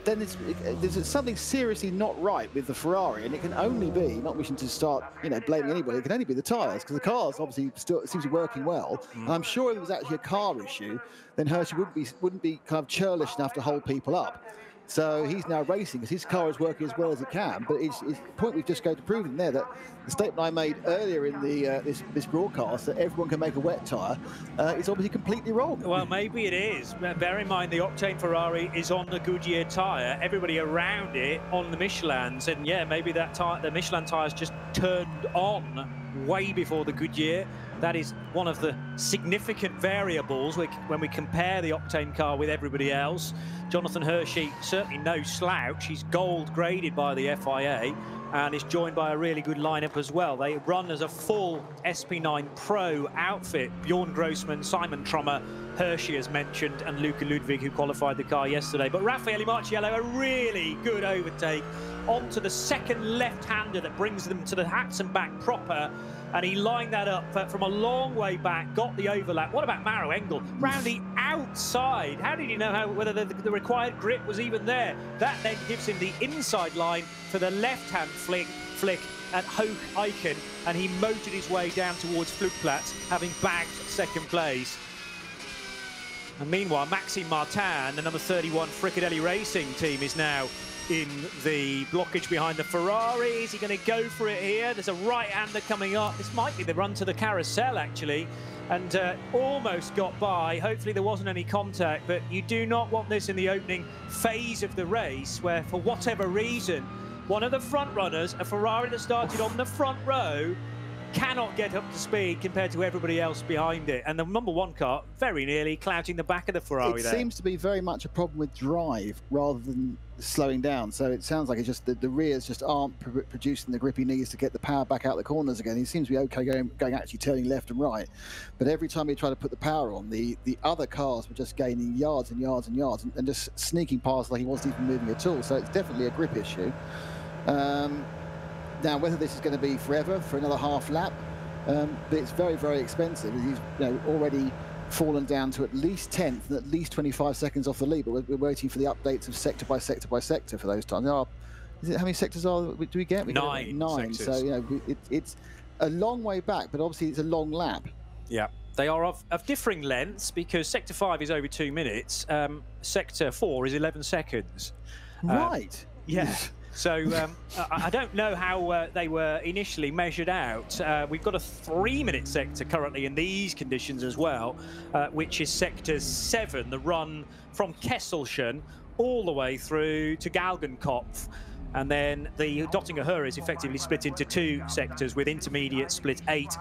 then there's something seriously not right with the Ferrari, and it can only be, not wishing to start, blaming anybody, it can only be the tyres, because the cars obviously still seems to be working well. And I'm sure if it was actually a car issue, then Hershey wouldn't be kind of churlish enough to hold people up. So he's now racing because his car is working as well as it can. But it's the point we've just got to prove in there, that the statement I made earlier in the this broadcast, that everyone can make a wet tyre, is obviously completely wrong. Well, maybe it is. Bear in mind the Octane Ferrari is on the Goodyear tyre, everybody around it on the Michelins, and yeah, maybe that the Michelin tyres just turned on way before the Goodyear. That is one of the significant variables when we compare the Octane car with everybody else. Jonathan Hershey, certainly no slouch. He's gold graded by the FIA and is joined by a really good lineup as well. They run as a full SP9 Pro outfit. Bjorn Grossman, Simon Trummer, Hershey as mentioned, and Luca Ludwig, who qualified the car yesterday. But Raffaele Marciello, a really good overtake onto the second left-hander that brings them to the Hatson back proper. And he lined that up from a long way back, got the overlap. What about Maro Engel? Round the outside. How did he know whether the required grip was even there? That then gives him the inside line for the left-hand flick at Hoch Eichen, and he motored his way down towards Flugplatz, having bagged second place. And meanwhile, Maxime Martin, the number 31 Fricadelli Racing team, is now in the blockage behind the Ferrari. Is he going to go for it here? There's a right-hander coming up. This might be the run to the carousel, actually, and almost got by. Hopefully there wasn't any contact, but you do not want this in the opening phase of the race, where for whatever reason, one of the front runners, a Ferrari that started on the front row, cannot get up to speed compared to everybody else behind it. And the number 1 car very nearly clouting the back of the Ferrari there. It seems to be very much a problem with drive rather than slowing down. So it sounds like it's just the rears just aren't producing the grip he needs to get the power back out the corners again. He seems to be okay going actually turning left and right. But every time he tried to put the power on, the other cars were just gaining yards and yards and yards and just sneaking past like he wasn't even moving at all. So it's definitely a grip issue. Now, whether this is going to be forever, for another half lap, but it's very, very expensive. He's already fallen down to at least 10th and at least 25 seconds off the lead. But we're waiting for the updates of sector by sector by sector for those times. How many sectors do we get? Nine. Sectors. So, you know, it's a long way back, but obviously it's a long lap. Yeah, they are of differing lengths, because sector 5 is over 2 minutes. Sector 4 is 11 seconds. Right. Yeah. So I don't know how they were initially measured out. We've got a 3-minute sector currently in these conditions as well, which is sector 7, the run from Kesselchen all the way through to Galgenkopf. And then the Dottinger Höhe is effectively split into 2 sectors, with intermediate split 8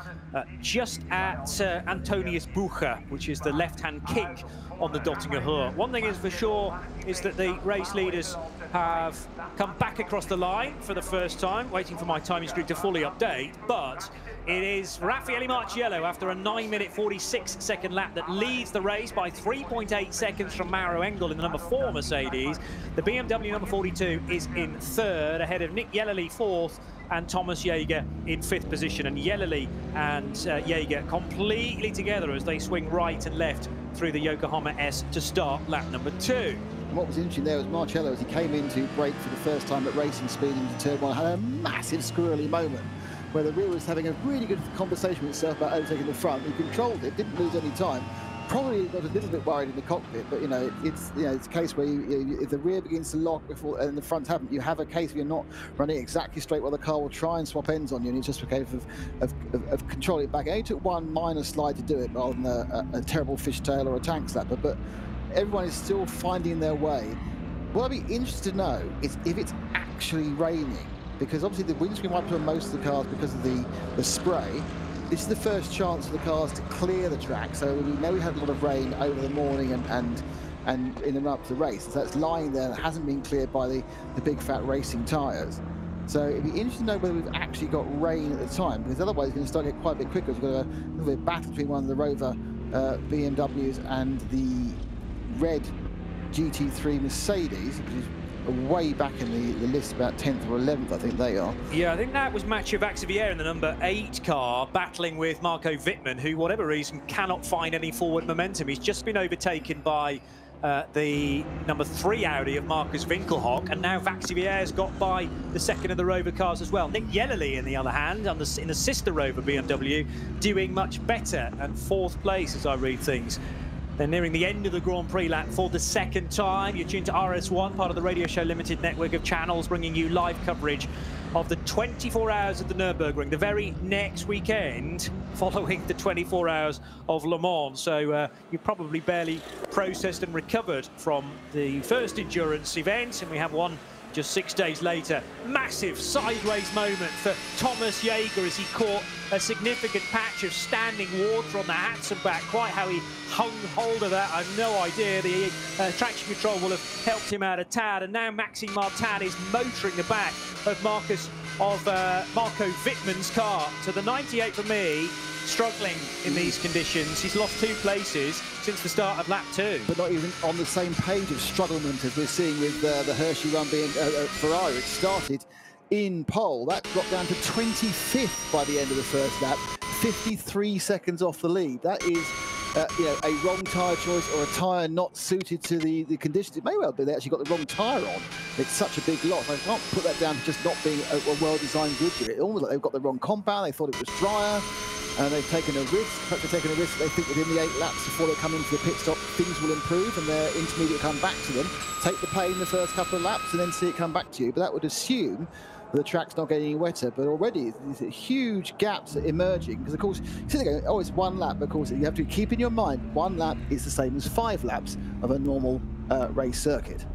just at Antonius Bucher, which is the left-hand kink on the Dottinger Höhe. One thing is for sure is that the race leaders have come back across the line for the first time, waiting for my timing screen to fully update, but it is Raffaele Marciello, after a 9-minute 46-second lap, that leads the race by 3.8 seconds from Mauro Engel in the number 4 Mercedes. The BMW number 42 is in 3rd, ahead of Nick Yellerly 4th and Thomas Jaeger in 5th position. And Yellerly and Jaeger completely together as they swing right and left through the Yokohama S to start lap number 2. And what was interesting there was Marciello, as he came into brake for the first time at racing speed into turn 1, had a massive squirrely moment where the rear was having a really good conversation with itself about overtaking the front. He controlled it, didn't lose any time. Probably got a little bit worried in the cockpit, but you know, it's a case where if the rear begins to lock before and the front haven't, you have a case where you're not running exactly straight, while the car will try and swap ends on you, and it's just a case of controlling it back. It only took one minor slide to do it, rather than a terrible fishtail or a tank slapper, but everyone is still finding their way. What I'd be interested to know is if it's actually raining, because obviously the windscreen wipers on most of the cars because of the spray. This is the first chance for the cars to clear the track, so we know we had a lot of rain over the morning and in the run-up to the race. So it's lying there and hasn't been cleared by the big fat racing tyres. So it'd be interesting to know whether we've actually got rain at the time, because otherwise it's going to start getting quite a bit quicker. We've got a little bit of battle between one of the Rover BMWs and the red GT3 Mercedes, which is way back in the list, about 10th or 11th, I think they are. Yeah, I think that was Mathieu Vaxivière in the number 8 car, battling with Marco Wittmann, who, whatever reason, cannot find any forward momentum. He's just been overtaken by the number 3 Audi of Marcus Winkelhock, and now Vaxivière's got by the second of the Rover cars as well. Nick Yellerly, on the other hand, in the sister Rover BMW, doing much better, and 4th place as I read things. They're nearing the end of the Grand Prix lap for the second time. You're tuned to RS1, part of the Radio Show Limited network of channels, bringing you live coverage of the 24 hours of the Nürburgring, the very next weekend following the 24 hours of Le Mans. So you've probably barely processed and recovered from the first endurance event, and we have one just 6 days later. Massive sideways moment for Thomas Jaeger as he caught a significant patch of standing water on the Hatsan back. Quite how he hung hold of that, I've no idea. The traction control will have helped him out a tad, and now Maxime Martin is motoring the back of Marco Wittmann's car. So the 98 for me, struggling in these conditions. He's lost 2 places since the start of lap 2. But not even on the same page of strugglement as we're seeing with the Hershey run being Ferrari. It started in pole. That dropped down to 25th by the end of the first lap, 53 seconds off the lead. That is a wrong tyre choice, or a tyre not suited to the conditions. It may well be they actually got the wrong tyre on. It's such a big loss. I can't put that down to just not being a well-designed Goodyear. It almost like they've got the wrong compound. They thought it was drier, and they've taken a risk. Perhaps they've taken a risk. They think within the 8 laps before they come into the pit stop, things will improve, and their intermediate come back to them. Take the pain the first couple of laps, and then see it come back to you. But that would assume the track's not getting any wetter, but already there's huge gaps emerging, because of course you see they go, oh, it's 1 lap. Of course you have to keep in your mind 1 lap is the same as 5 laps of a normal race circuit.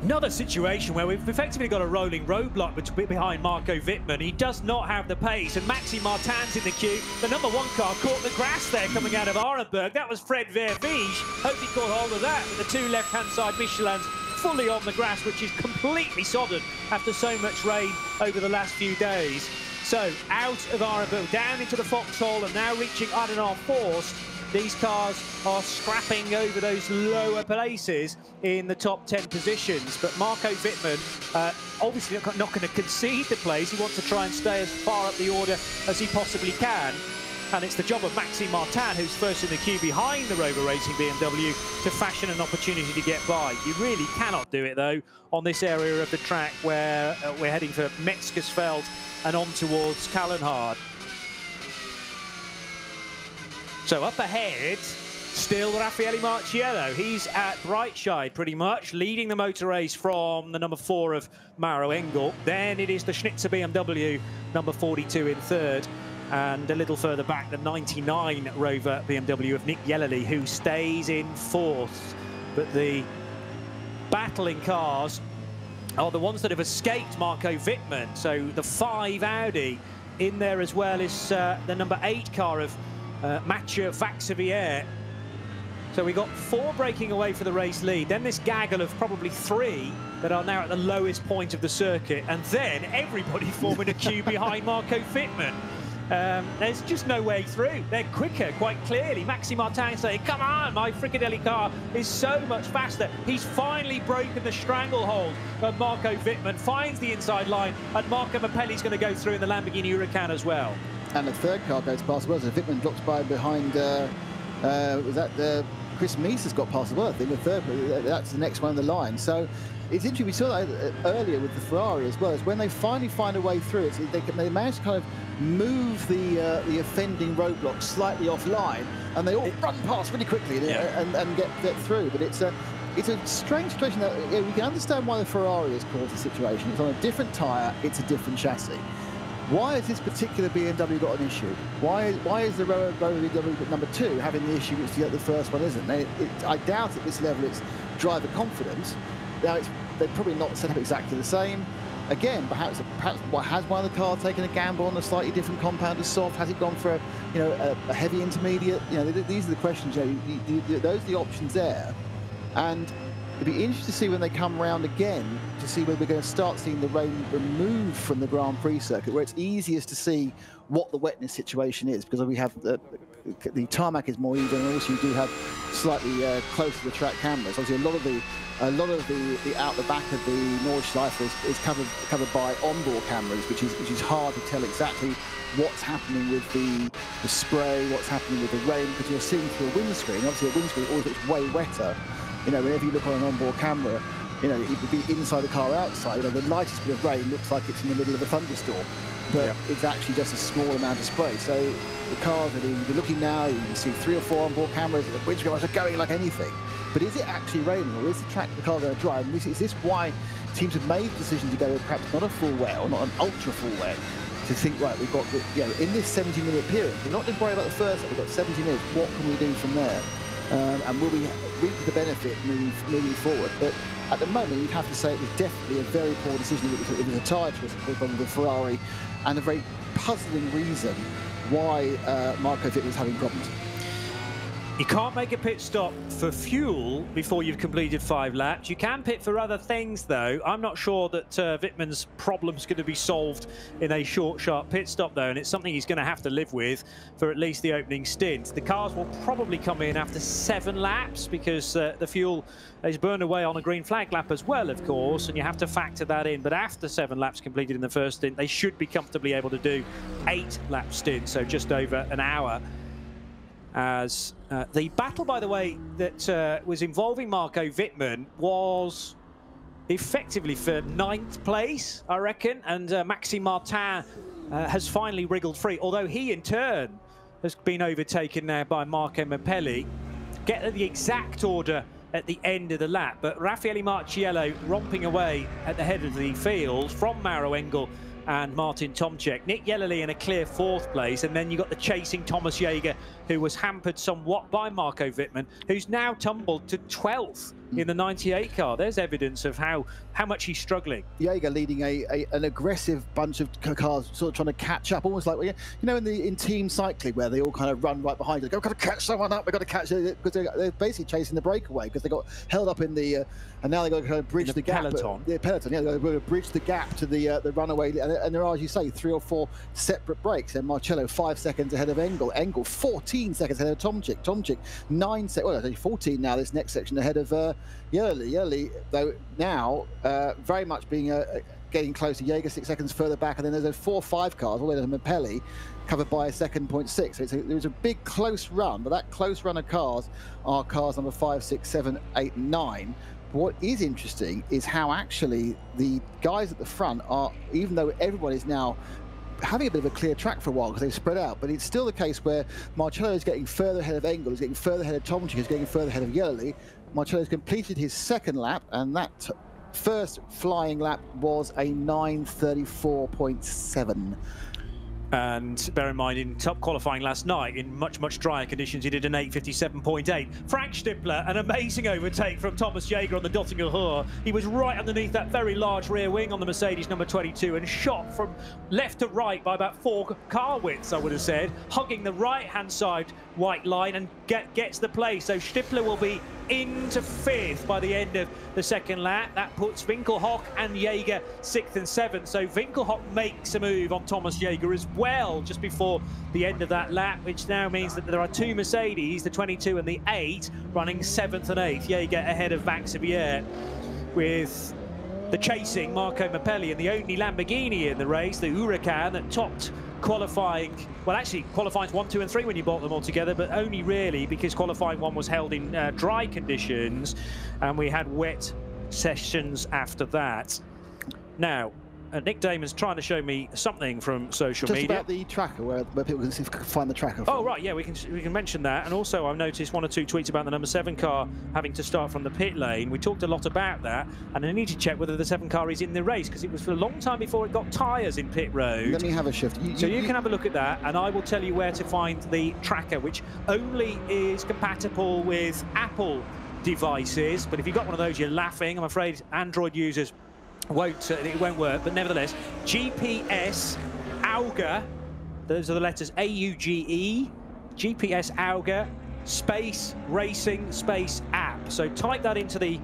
Another situation where we've effectively got a rolling roadblock behind Marco Wittmann. He does not have the pace, and Maxime Martin's in the queue. The number 1 car caught the grass there coming out of Arenberg. That was Fred Verviege. Hope he caught hold of that, with the 2 left-hand side Michelins fully on the grass, which is completely sodden after so much rain over the last few days. So out of Arenberg, down into the foxhole, and now reaching Ardennes-Forst. These cars are scrapping over those lower places in the top 10 positions. But Marco Wittmann, obviously not going to concede the place. He wants to try and stay as far up the order as he possibly can. and it's the job of Maxime Martin, who's first in the queue behind the Rover Racing BMW, to fashion an opportunity to get by. You really cannot do it, though, on this area of the track where we're heading for Metzgersfeld and on towards Kallenhard. So up ahead, still Raffaele Marciello. He's at Breitscheid pretty much, leading the motor race from the number 4 of Mauro Engel. Then it is the Schnitzer BMW, number 42 in third. And a little further back, the 99 Rover BMW of Nick Yellowly, who stays in fourth. But the battling cars are the ones that have escaped Marco Wittmann. So the 5 Audi in there as well is the number 8 car of Mathieu Vaxivière. So we got 4 breaking away for the race lead, then this gaggle of probably 3 that are now at the lowest point of the circuit, and then everybody forming a queue behind Marco Wittmann. There's just no way through. They're quicker, quite clearly. Maxime Martin saying, come on, my Fricadelli car is so much faster. He's finally broken the stranglehold of Marco Wittmann, finds the inside line, and Marco Mappelli's going to go through in the Lamborghini Huracan as well. And the third car goes past well, so Wittmann drops by behind, was that Chris Meese has got past as well, I think, the third, that's the next one on the line. So it's interesting, we saw that earlier with the Ferrari as well, is when they finally find a way through it, they manage to kind of move the offending roadblock slightly offline, and they all run past really quickly and get through. But it's a strange situation that we can understand why the Ferrari has caused the situation. It's on a different tyre, it's a different chassis. Why has this particular BMW got an issue? Why is the Rover BMW number 2 having the issue which the first one isn't? I doubt at this level it's driver confidence. Now they're probably not set up exactly the same. Again, perhaps has one of the cars taken a gamble on a slightly different compound as soft? Has it gone for a heavy intermediate? These are the questions. Those are the options there, and it'd be interesting to see when they come around again to see whether we're going to start seeing the rain removed from the Grand Prix circuit, where it's easiest to see what the wetness situation is, because we have the tarmac is more even, and also you do have slightly closer to the track cameras. Obviously, a lot of the out the back of the Nordschleife is covered by onboard cameras, which is hard to tell exactly what's happening with the spray, what's happening with the rain, because you're seeing through a windscreen. Obviously, a windscreen always looks way wetter. Whenever you look on an onboard camera, it would be inside the car, outside. The lightest bit of rain looks like it's in the middle of a thunderstorm, but it's actually just a small amount of spray. So the cars, you're looking now, you can see 3 or 4 onboard cameras, which are going like anything. But is it actually raining, or is the track the car going to drive? And is this why teams have made the decision to go with perhaps not a full wet or not an ultra full wet? To think, right, we've got in this 70-minute period, we're not just worried about the first. We've got 70 minutes. What can we do from there? And will we reap the benefit moving forward? But at the moment, you'd have to say it was definitely a very poor decision. It was a tyre twist from the Ferrari, and a very puzzling reason why Marco Wittmann was having problems. You can't make a pit stop for fuel before you've completed 5 laps. You can pit for other things, though. I'm not sure that Wittmann's problem's going to be solved in a short, sharp pit stop, though, and it's something he's going to have to live with for at least the opening stint. The cars will probably come in after 7 laps, because the fuel is burned away on a green flag lap as well, of course, and you have to factor that in. But after 7 laps completed in the first stint, they should be comfortably able to do 8-lap stints, so just over an hour. As the battle, by the way, that was involving Marco Wittmann was effectively for 9th place, I reckon, and Maxime Martin has finally wriggled free, although he in turn has been overtaken now by Marco Mappelli. Get the exact order at the end of the lap, but Raffaele Marciello romping away at the head of the field from Mauro Engel and Martin Tomczyk. Nick Yellowly in a clear 4th place, and then you got the chasing Thomas Jaeger, who was hampered somewhat by Marco Wittmann, who's now tumbled to 12th in the 98 car. There's evidence of how much he's struggling. Jaeger leading an aggressive bunch of cars, sort of trying to catch up, almost like in team cycling, where they all kind of run right behind you. We've got to catch someone up. We've got to catch it, because they're basically chasing the breakaway, because they got held up in the and now they've got to kind of bridge the gap. Peloton. The peloton, yeah, they've got to bridge the gap to the runaway, and and there are, as you say, 3 or 4 separate breaks. And Marcello 5 seconds ahead of Engel. Engel 14 seconds ahead of Tomczyk. Tomczyk 9 seconds. Well, actually 14 now. This next section ahead of Yerli. Yerli, though now very much being getting close to Jaeger 6 seconds further back, and then there's those 4 or 5 cars all the way to Mapelli, covered by a second 0.6. So it was a big close run, but that close run of cars are cars number 5, 6, 7, 8, 9. What is interesting is how actually the guys at the front are, even though everyone is now having a bit of a clear track for a while because they've spread out, but it's still the case where Marcello is getting further ahead of Engel, is getting further ahead of Tomczyk, is getting further ahead of Yerli. Marcello has completed his second lap, and that first flying lap was a 9:34.7. And bear in mind, in top qualifying last night, in much, much drier conditions, he did an 8:57.8. Frank Stippler, an amazing overtake from Thomas Jaeger on the Dottinger Hohe. He was right underneath that very large rear wing on the Mercedes number 22 and shot from left to right by about 4 car widths, I would have said, hugging the right-hand side white line and gets the place. So Stippler will be into 5th by the end of the second lap. That puts Winkelhock and Jaeger 6th and 7th. So Winkelhock makes a move on Thomas Jaeger as well just before the end of that lap, which now means that there are 2 Mercedes, the 22 and the 8, running 7th and 8th. Jaeger ahead of Vaxivière, with the chasing Marco Mapelli and the only Lamborghini in the race, the Huracan, that topped qualifying. Well, actually, qualifying 1, 2 and 3 when you bought them all together, but only really because qualifying 1 was held in dry conditions, and we had wet sessions after that. Now, Nick Damon's trying to show me something from social media. Just about the tracker, where people can see if they can find the tracker. Oh, right, yeah, we can mention that. And also, I've noticed 1 or 2 tweets about the number 7 car having to start from the pit lane. We talked a lot about that, and I need to check whether the 7 car is in the race, because it was for a long time before it got tyres in pit road. Let me have a shift. You can have a look at that, and I will tell you where to find the tracker, which only is compatible with Apple devices. But if you've got one of those, you're laughing. I'm afraid Android users it won't work, but nevertheless, GPS Auge, those are the letters AUGE, GPS Auge space racing space app. So type that into the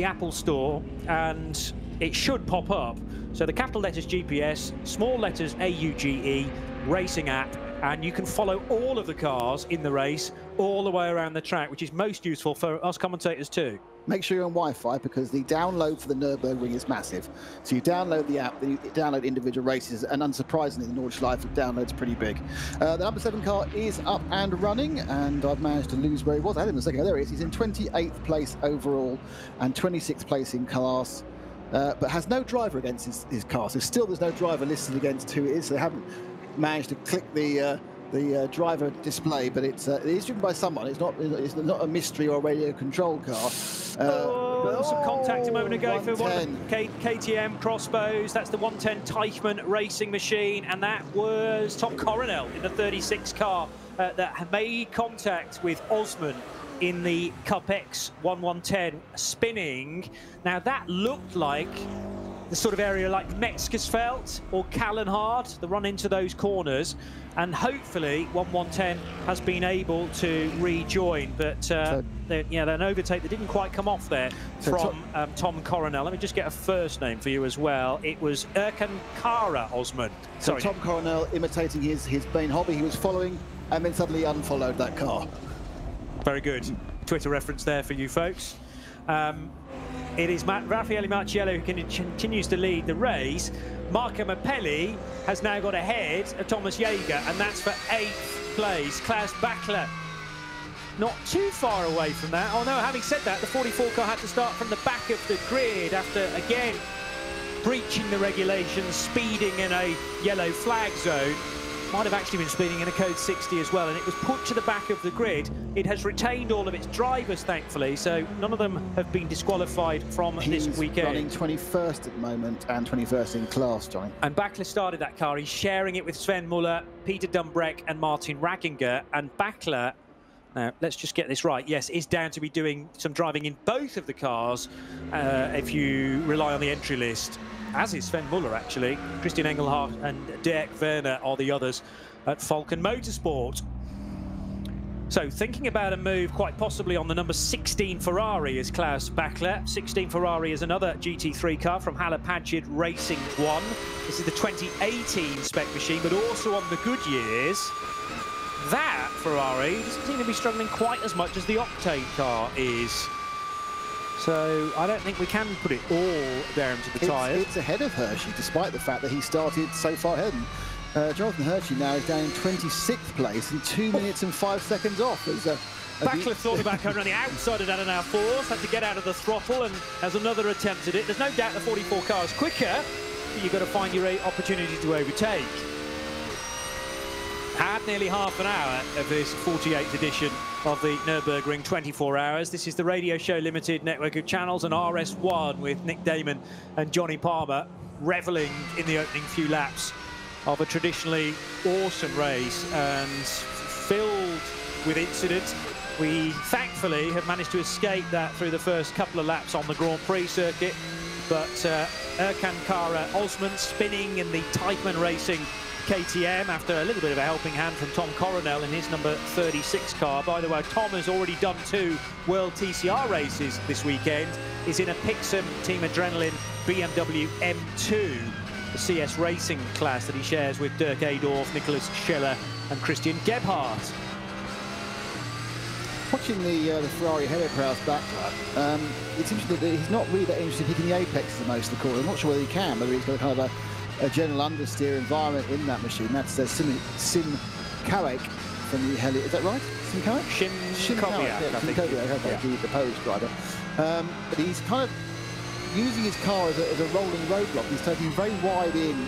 Apple Store and it should pop up. So the capital letters GPS, small letters AUGE, racing app, and you can follow all of the cars in the race all the way around the track, which is most useful for us commentators too. Make sure you're on Wi-Fi, because the download for the Nürburgring is massive. So you download the app, then you download individual races, and unsurprisingly, the Nordschleife download's pretty big. The number 7 car is up and running, and I've managed to lose where he was. I had him a second. There he is. He's in 28th place overall and 26th place in class, but has no driver against his car. So still there's no driver listed against who it is. So they haven't managed to click the driver display, but it is driven by someone. It's not a mystery or a radio control car. Some contact a moment ago for 110. KTM Crossbows. That's the 110 Teichmann racing machine, and that was Tom Coronel in the 36 car that made contact with Osman in the Cup X 1110 spinning. Now that looked like the sort of area like Metzgersfeld or Kallenhardt, the run into those corners, and hopefully 1110 has been able to rejoin, but an overtake that didn't quite come off there from Tom Coronel. Let me just get a first name for you as well. It was Erkan Kara Osman. So Tom Coronel imitating his main hobby. He was following and then suddenly unfollowed that car. Very good Twitter reference there for you folks. It is Raffaele Marciello who continues to lead the race. Marco Mapelli has now got ahead of Thomas Jaeger, and that's for 8th place. Klaus Bachler not too far away from that. Oh no, having said that, the 44 car had to start from the back of the grid after, again, breaching the regulations, speeding in a yellow flag zone. Might have actually been speeding in a code 60 as well, and it was put to the back of the grid. It has retained all of its drivers, thankfully, so none of them have been disqualified from this weekend. He's running 21st at the moment and 21st in class, Johnny. And Bachler started that car. He's sharing it with Sven Muller, Peter Dumbreck and Martin Ragginger. And Bachler, now let's just get this right, yes, is down to be doing some driving in both of the cars if you rely on the entry list. As is Sven Muller, actually. Christian Engelhardt and Dirk Werner are the others at Falcon Motorsport. So thinking about a move quite possibly on the number 16 Ferrari is Klaus Bachler. 16 Ferrari is another GT3 car from Halle Padgett Racing 1. This is the 2018 spec machine, but also on the good years. That Ferrari doesn't seem to be struggling quite as much as the Octane car is. So I don't think we can put it all down to the tyres. It's ahead of Hershey, despite the fact that he started so far ahead. Jonathan Hershey now is down in 26th place and 2 minutes and 5 seconds off. Bachler thought about coming around the outside of that and our force, had to get out of the throttle and has another attempt at it. There's no doubt the 44 car is quicker, but you've got to find your opportunity to overtake. Had nearly half an hour of this 48th edition of the Nürburgring 24 hours. This is the Radio Show Limited network of channels and RS1 with Nick Damon and Johnny Palmer reveling in the opening few laps of a traditionally awesome race and filled with incidents. We thankfully have managed to escape that through the first couple of laps on the Grand Prix circuit, but Erkan Kara Osman spinning in the Teichmann Racing KTM after a little bit of a helping hand from Tom Coronel in his number 36 car. By the way, Tom has already done 2 World TCR races this weekend. He's in a Pixum Team Adrenaline BMW M2, the CS Racing class that he shares with Dirk Adorf, Nicholas Scheller and Christian Gebhardt. Watching the Ferrari ahead of Klaus Bachler, it's interesting that he's not really that interested in hitting the apex the most of the corner. I'm not sure whether he can, whether he's got kind of a general understeer environment in that machine. That's Sim Kawek from the Heli. Is that right? Sim Kawek? Sim Kawek, yeah, Sim Kawek, the Polish driver. But he's kind of using his car as a rolling roadblock. He's taking very wide in,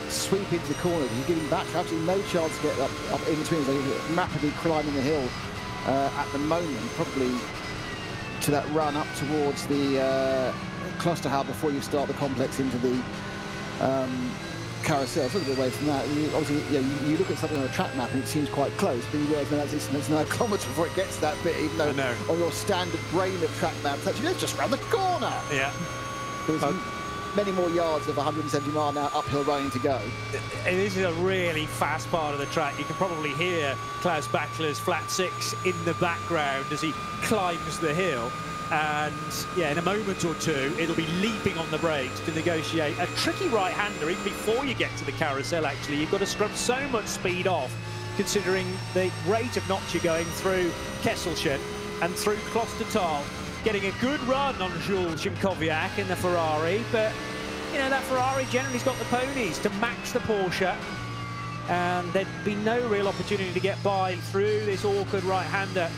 sweep into the corner. He's giving back absolutely no chance to get up in between. So he's rapidly climbing the hill at the moment, probably to that run up towards the cluster hub before you start the complex into the carousel. It's a little bit away from that. Obviously, you look at something on a track map and it seems quite close, but you realise it's 9 kilometres before it gets that bit, even though on your standard brain of track maps, actually, it's just round the corner. Yeah. There's many more yards of 170 mile an hour uphill running to go. This is a really fast part of the track. You can probably hear Klaus Bachler's flat 6 in the background as he climbs the hill. And yeah, in a moment or two, it'll be leaping on the brakes to negotiate a tricky right-hander even before you get to the carousel. Actually, you've got to scrub so much speed off, considering the rate of notch you're going through Kesselchen and through Klostertal, getting a good run on Jules Szymkowiak in the Ferrari, but you know that Ferrari generally's got the ponies to match the Porsche, and there'd be no real opportunity to get by through this awkward right-hander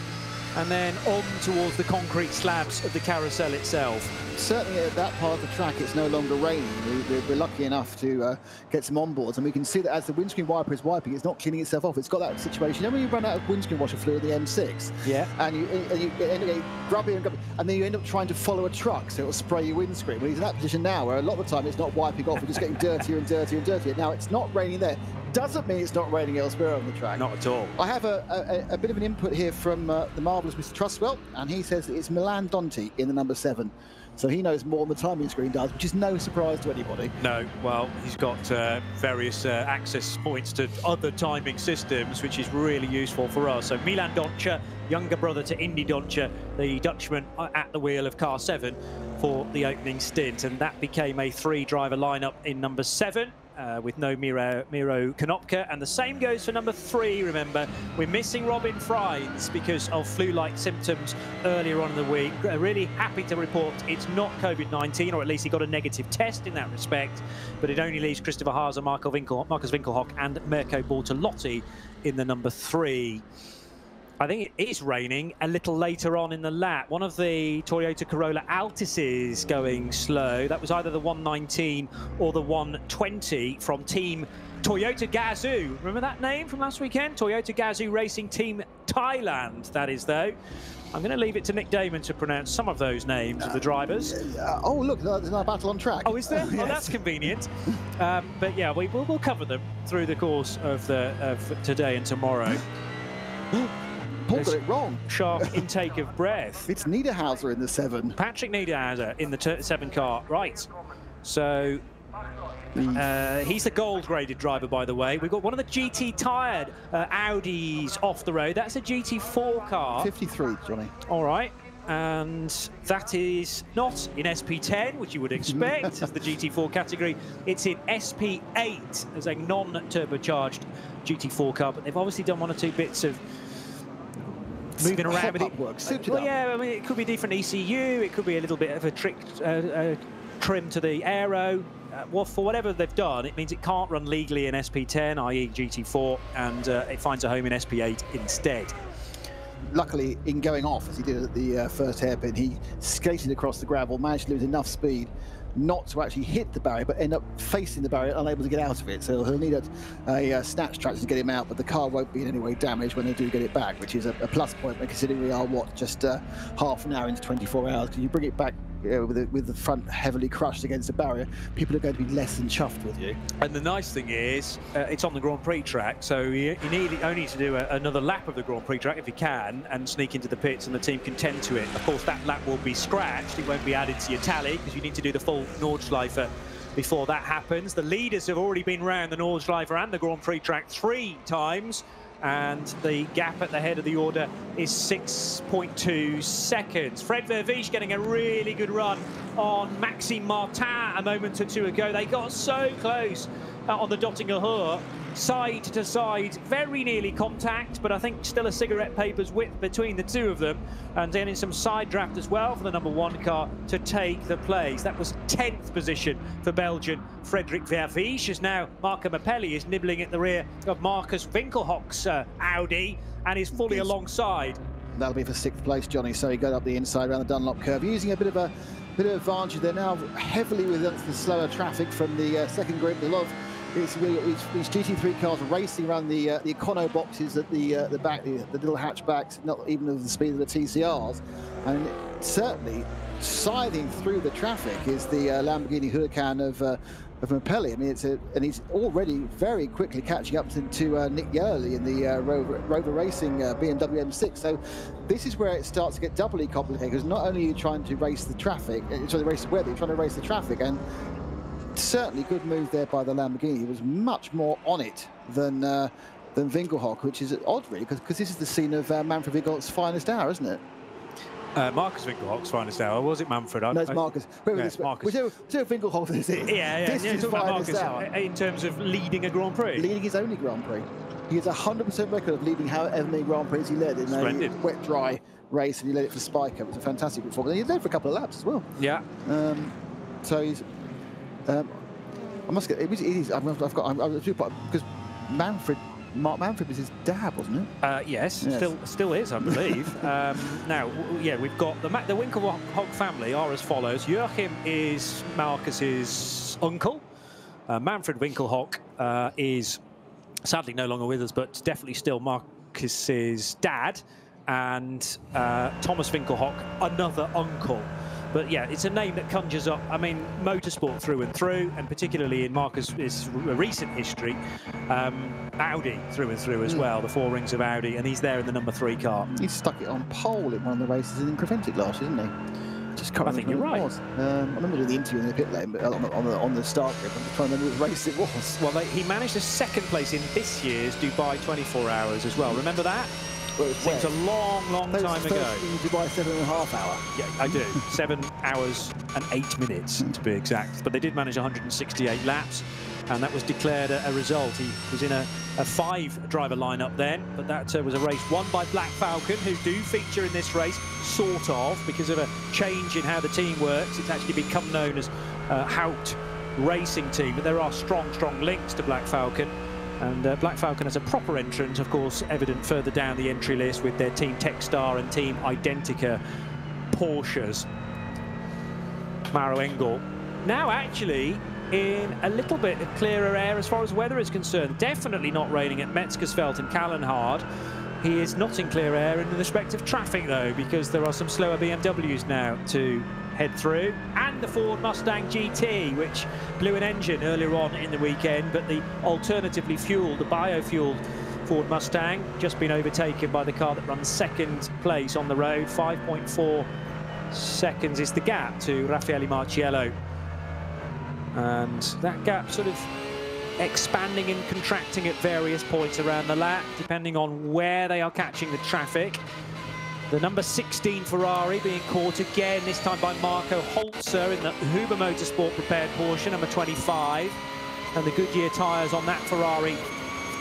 and then on towards the concrete slabs of the carousel itself. Certainly at that part of the track, it's no longer raining. We're lucky enough to get some onboards, and we can see that as the windscreen wiper is wiping, it's not cleaning itself off. It's got that situation. You know when you run out of windscreen washer fluid, the M6, yeah, and you end up getting grubby and grubby, and then you end up trying to follow a truck, so it'll spray your windscreen. Well, he's in that position now, where a lot of the time it's not wiping off, it's just getting dirtier and dirtier and dirtier. Now it's not raining there. Doesn't mean it's not raining elsewhere on the track. Not at all. I have a bit of an input here from the marvellous Mr. Trustwell, and he says it's Milan Donti in the number 7. So he knows more than the timing screen does, which is no surprise to anybody. No, well, he's got various access points to other timing systems, which is really useful for us. So Milan Doncha, younger brother to Indy Doncha, the Dutchman at the wheel of car 7 for the opening stint, and that became a 3-driver lineup in number 7. With no Miro Konopka, and the same goes for number 3. Remember, we're missing Robin Freins because of flu-like symptoms earlier on in the week. Really happy to report it's not COVID-19, or at least he got a negative test in that respect, but it only leaves Christopher Haase, Marcus Winkelhock and Mirko Bortolotti in the number 3. I think it is raining a little later on in the lap. One of the Toyota Corolla Altises going slow. That was either the 119 or the 120 from Team Toyota Gazoo. Remember that name from last weekend? Toyota Gazoo Racing Team Thailand, that is, though. I'm going to leave it to Nick Damon to pronounce some of those names of the drivers. Oh, look, there's another battle on track. Oh, is there? Yes. Oh, that's convenient. But yeah, we'll cover them through the course of today and tomorrow. Paul got it wrong. Sharp intake of breath. It's Niederhauser in the 7. Patrick Niederhauser in the 7 car. Right. So He's the gold-graded driver, by the way. We've got one of the GT-tired Audis off the road. That's a GT4 car. 53, Johnny. All right. And that is not in SP10, which you would expect as the GT4 category. It's in SP8 as a non-turbocharged GT4 car. But they've obviously done 1 or 2 bits of moving around with it. Well, yeah, I mean, it could be different ECU. It could be a little bit of a trick trim to the aero. Well, for whatever they've done, it means it can't run legally in SP10, i.e. GT4, and it finds a home in SP8 instead. Luckily, in going off, as he did at the first hairpin, he skated across the gravel, managed to lose enough speed not to actually hit the barrier, but end up facing the barrier, unable to get out of it. So he'll need a snatch traction to get him out, but the car won't be in any way damaged when they do get it back, which is a plus point, considering we are, what, just half an hour into 24 hours. Because you bring it back with the front heavily crushed against the barrier, people are going to be less than chuffed with you. And the nice thing is, it's on the Grand Prix track, so you only need to do another lap of the Grand Prix track if you can, and sneak into the pits, and the team can tend to it. Of course, that lap will be scratched. It won't be added to your tally, because you need to do the full Nordschleife before that happens. The leaders have already been round the Nordschleife and the Grand Prix track 3 times, and the gap at the head of the order is 6.2 seconds. Fred Verviche getting a really good run on Maxime Martin a moment or 2 ago. They got so close on the Dottinger Hohe, side to side, very nearly contact, but I think still a cigarette paper's width between the 2 of them, and then in some side draft as well for the #1 car to take the place. That was 10th position for Belgian Frederick Verviche, as now Marco Mappelli is nibbling at the rear of Marcus Winkelhock's Audi and is fully alongside. That'll be for 6th place, Johnny, so he got up the inside around the Dunlop curve, using a bit of advantage. They're now heavily with the slower traffic from the second group. A lot of these GT3 cars racing around the econo boxes at the back, the little hatchbacks, not even of the speed of the TCRs, and certainly scything through the traffic is the Lamborghini Huracan of Mappelli. I mean, and he's already very quickly catching up to Nick Yerli in the Rover Racing BMW M6. So this is where it starts to get doubly complicated, because not only are you trying to race the traffic, trying to race the weather, you're trying to race the traffic, and certainly good move there by the Lamborghini. He was much more on it than Winkelhock, which is odd, really, because this is the scene of Manfred Winkelhock's finest hour, isn't it? Marcus Winkelhock's finest hour. Was it Manfred? No, it's Marcus. Marcus. Whichever Winkelhock this is. Yeah. This is finest hour. In terms of leading a Grand Prix. Leading his only Grand Prix. He has a 100% record of leading however many Grand Prix he led in a wet, dry race, and he led it for Spiker. It was a fantastic performance. And he led for a couple of laps as well. Yeah. So he's. I must get. It is. Because Mark Manfred was his dad, wasn't it? Yes. Still is, I believe. Now, yeah, we've got the Winkelhock family are as follows. Joachim is Marcus's uncle. Manfred Winkelhock is sadly no longer with us, but definitely still Marcus's dad. And Thomas Winkelhock, another uncle. But yeah, it's a name that conjures up, I mean, motorsport through and through, and particularly in Marcus's recent history, Audi through and through as well, the 4 rings of Audi, and he's there in the #3 car. He stuck it on pole in one of the races in Creventic last year, didn't he? Just can't I think you're right. I remember doing the interview in the pit lane, but on the start grid. I'm trying to remember which race it was. Well, he managed a 2nd place in this year's Dubai 24 Hours as well. Remember that? Well, it seems a long time ago. Dubai 7.5 hour. Yeah, I do. 7 hours and 8 minutes to be exact. But they did manage 168 laps, and that was declared a result. He was in a 5-driver lineup then, but that was a race won by Black Falcon, who do feature in this race, sort of, because of a change in how the team works. It's actually become known as Haupt Racing Team, but there are strong links to Black Falcon. And Black Falcon has a proper entrant, of course, evident further down the entry list with their Team Techstar and Team Identica Porsches. Maro Engel now actually in a little bit of clearer air as far as weather is concerned. Definitely not raining at Metzgersfeld and Kallenhard. He is not in clear air in respect of traffic, though, because there are some slower BMWs now to head through, and the Ford Mustang GT, which blew an engine earlier on in the weekend, but the alternatively fueled, the biofueled Ford Mustang, just been overtaken by the car that runs 2nd place on the road. 5.4 seconds is the gap to Raffaele Marciello. And that gap sort of expanding and contracting at various points around the lap, depending on where they are catching the traffic. The number 16 Ferrari being caught again, this time by Marco Holzer in the Huber Motorsport prepared Porsche, number 25. And the Goodyear tyres on that Ferrari,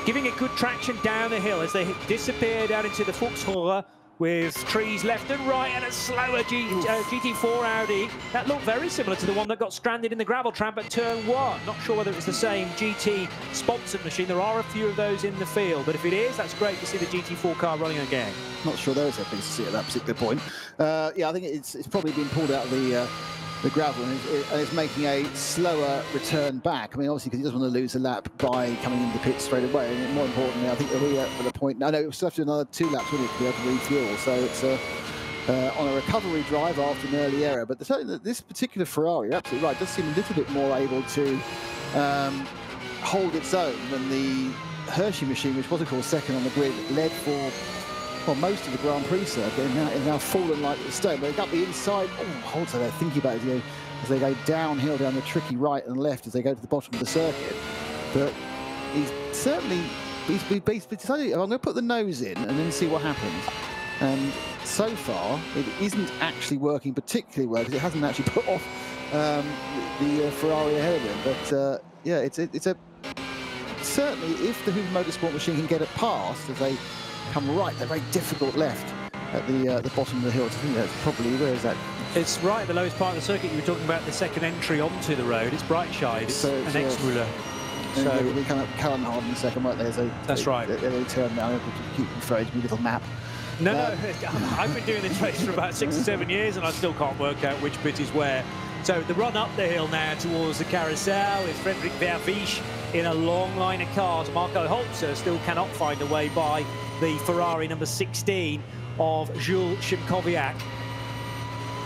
giving it good traction down the hill as they disappear down into the Fuchsrohre with trees left and right, and a slower GT4 Audi. That looked very similar to the one that got stranded in the gravel trap at turn 1. Not sure whether it was the same GT-sponsored machine. There are a few of those in the field, but if it is, that's great to see the GT4 car running again. Not sure there was anything to see at that particular point. Yeah, I think it's probably been pulled out of the gravel, and it's making a slower return back. I mean, obviously, because he doesn't want to lose a lap by coming into the pit straight away. And more importantly, I think we're at the point. No, we'll still have to do another 2 laps, wouldn't it, to be able to refuel. So it's on a recovery drive after an early error. But certainly, this particular Ferrari, you're absolutely right, does seem a little bit more able to hold its own than the Hershey machine, which was, of course, second on the grid, led for, well, most of the Grand Prix circuit, and now fallen like a stone. But they got the inside. Oh, Holzer there thinking about it as they go downhill down the tricky right and left as they go to the bottom of the circuit. But he's certainly he's decided, I'm going to put the nose in and then see what happens. And so far, it isn't actually working particularly well because it hasn't actually put off the Ferrari ahead of him. But yeah, it's a certainly if the Huber Motorsport machine can get it past as they come right, they're very difficult left at the bottom of the hill. I think that's probably, where is that? It's right at the lowest part of the circuit. You were talking about the second entry onto the road. It's Breitscheid. It's an Exruller. So we come up Cullenhard in the second right there. So that's right. They turn now. Able to keep referring to my little map. No, I've been doing this race for about 6 or 7 years, and I still can't work out which bit is where. So the run up the hill now towards the carousel is Frederik Vervisch in a long line of cars. Marco Holzer still cannot find a way by the Ferrari number 16 of Jules Szymkowiak.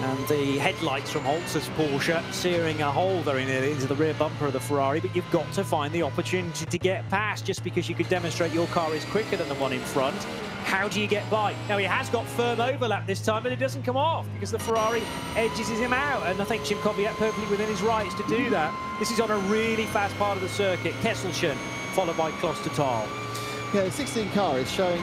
And the headlights from Holzer's Porsche searing a hole very nearly into the rear bumper of the Ferrari, but you've got to find the opportunity to get past. Just because you can demonstrate your car is quicker than the one in front, how do you get by? Now, he has got firm overlap this time, but it doesn't come off because the Ferrari edges him out, and I think Szymkowiak perfectly within his rights to do that. This is on a really fast part of the circuit. Kesselchen, followed by Klostertal. Yeah, the 16 car is showing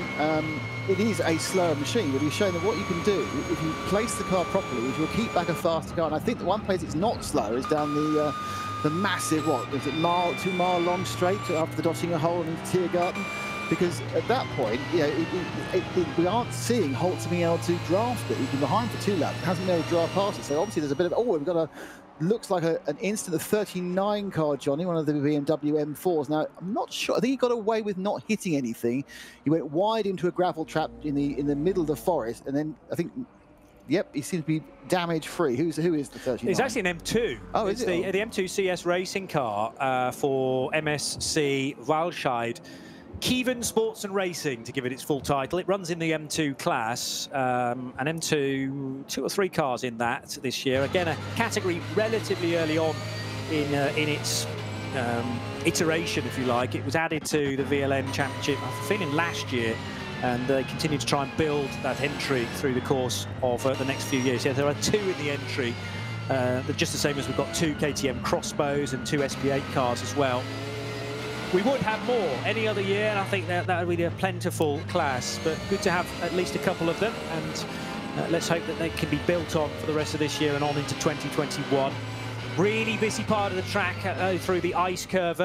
it is a slower machine, but he's showing that what you can do if you place the car properly is you'll keep back a faster car. And I think the one place it's not slow is down the massive, what is it, 2 mile long straight after the Dottinger hole and Tiergarten. Because at that point, you know, we aren't seeing Holzer being able to draft it. He's been behind for 2 laps, hasn't been able to draft past it. So obviously there's a bit of, we've got looks like an instant of 39 car, Johnny, one of the BMW M4s. Now, I'm not sure. I think he got away with not hitting anything. He went wide into a gravel trap in the middle of the forest, and then I think, yep, he seems to be damage-free. Who is the 39? It's actually an M2. Oh, it's the M2 CS racing car for MSC Walscheid. Kievan Sports and Racing, to give it its full title. It runs in the M2 class, an M2, 2 or 3 cars in that this year. Again, a category relatively early on in its iteration, if you like. It was added to the VLN Championship, I think, last year, and they continue to try and build that entry through the course of the next few years. Yeah, there are 2 in the entry, just the same as we've got 2 KTM Crossbows and 2 SP8 cars as well. We would have more any other year, and I think that would be a plentiful class, but good to have at least a couple of them, and let's hope that they can be built on for the rest of this year and on into 2021. Really busy part of the track through the ice curve,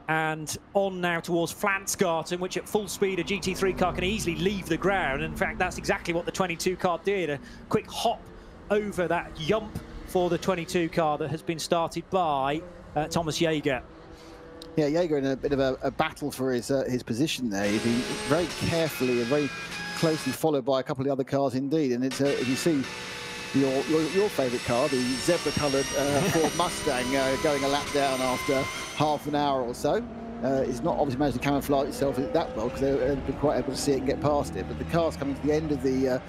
and on now towards Flansgarten, which at full speed a GT3 car can easily leave the ground. In fact, that's exactly what the 22 car did, a quick hop over that yump for the 22 car that has been started by Thomas Jaeger. Yeah, Jaeger in a bit of a battle for his position there. He's been very carefully and very closely followed by a couple of the other cars indeed. And it's if you see your favourite car, the zebra-coloured Ford Mustang, going a lap down after half an hour or so. It's not obviously managed to camouflage itself that well because they've been quite able to see it and get past it. But the car's coming to the end of the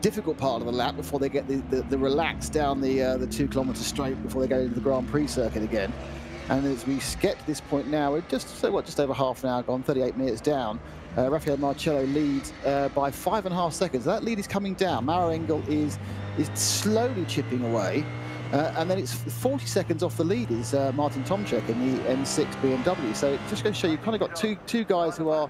difficult part of the lap before they get the relax down the 2 kilometre straight before they go into the Grand Prix circuit again. And as we get to this point now, we're just over half an hour gone, 38 minutes down. Rafael Marcello leads by 5.5 seconds. That lead is coming down. Maurer Engel is slowly chipping away. And then it's 40 seconds off the lead is Martin Tomczyk in the M6 BMW. So it just goes to show you've kind of got two guys who are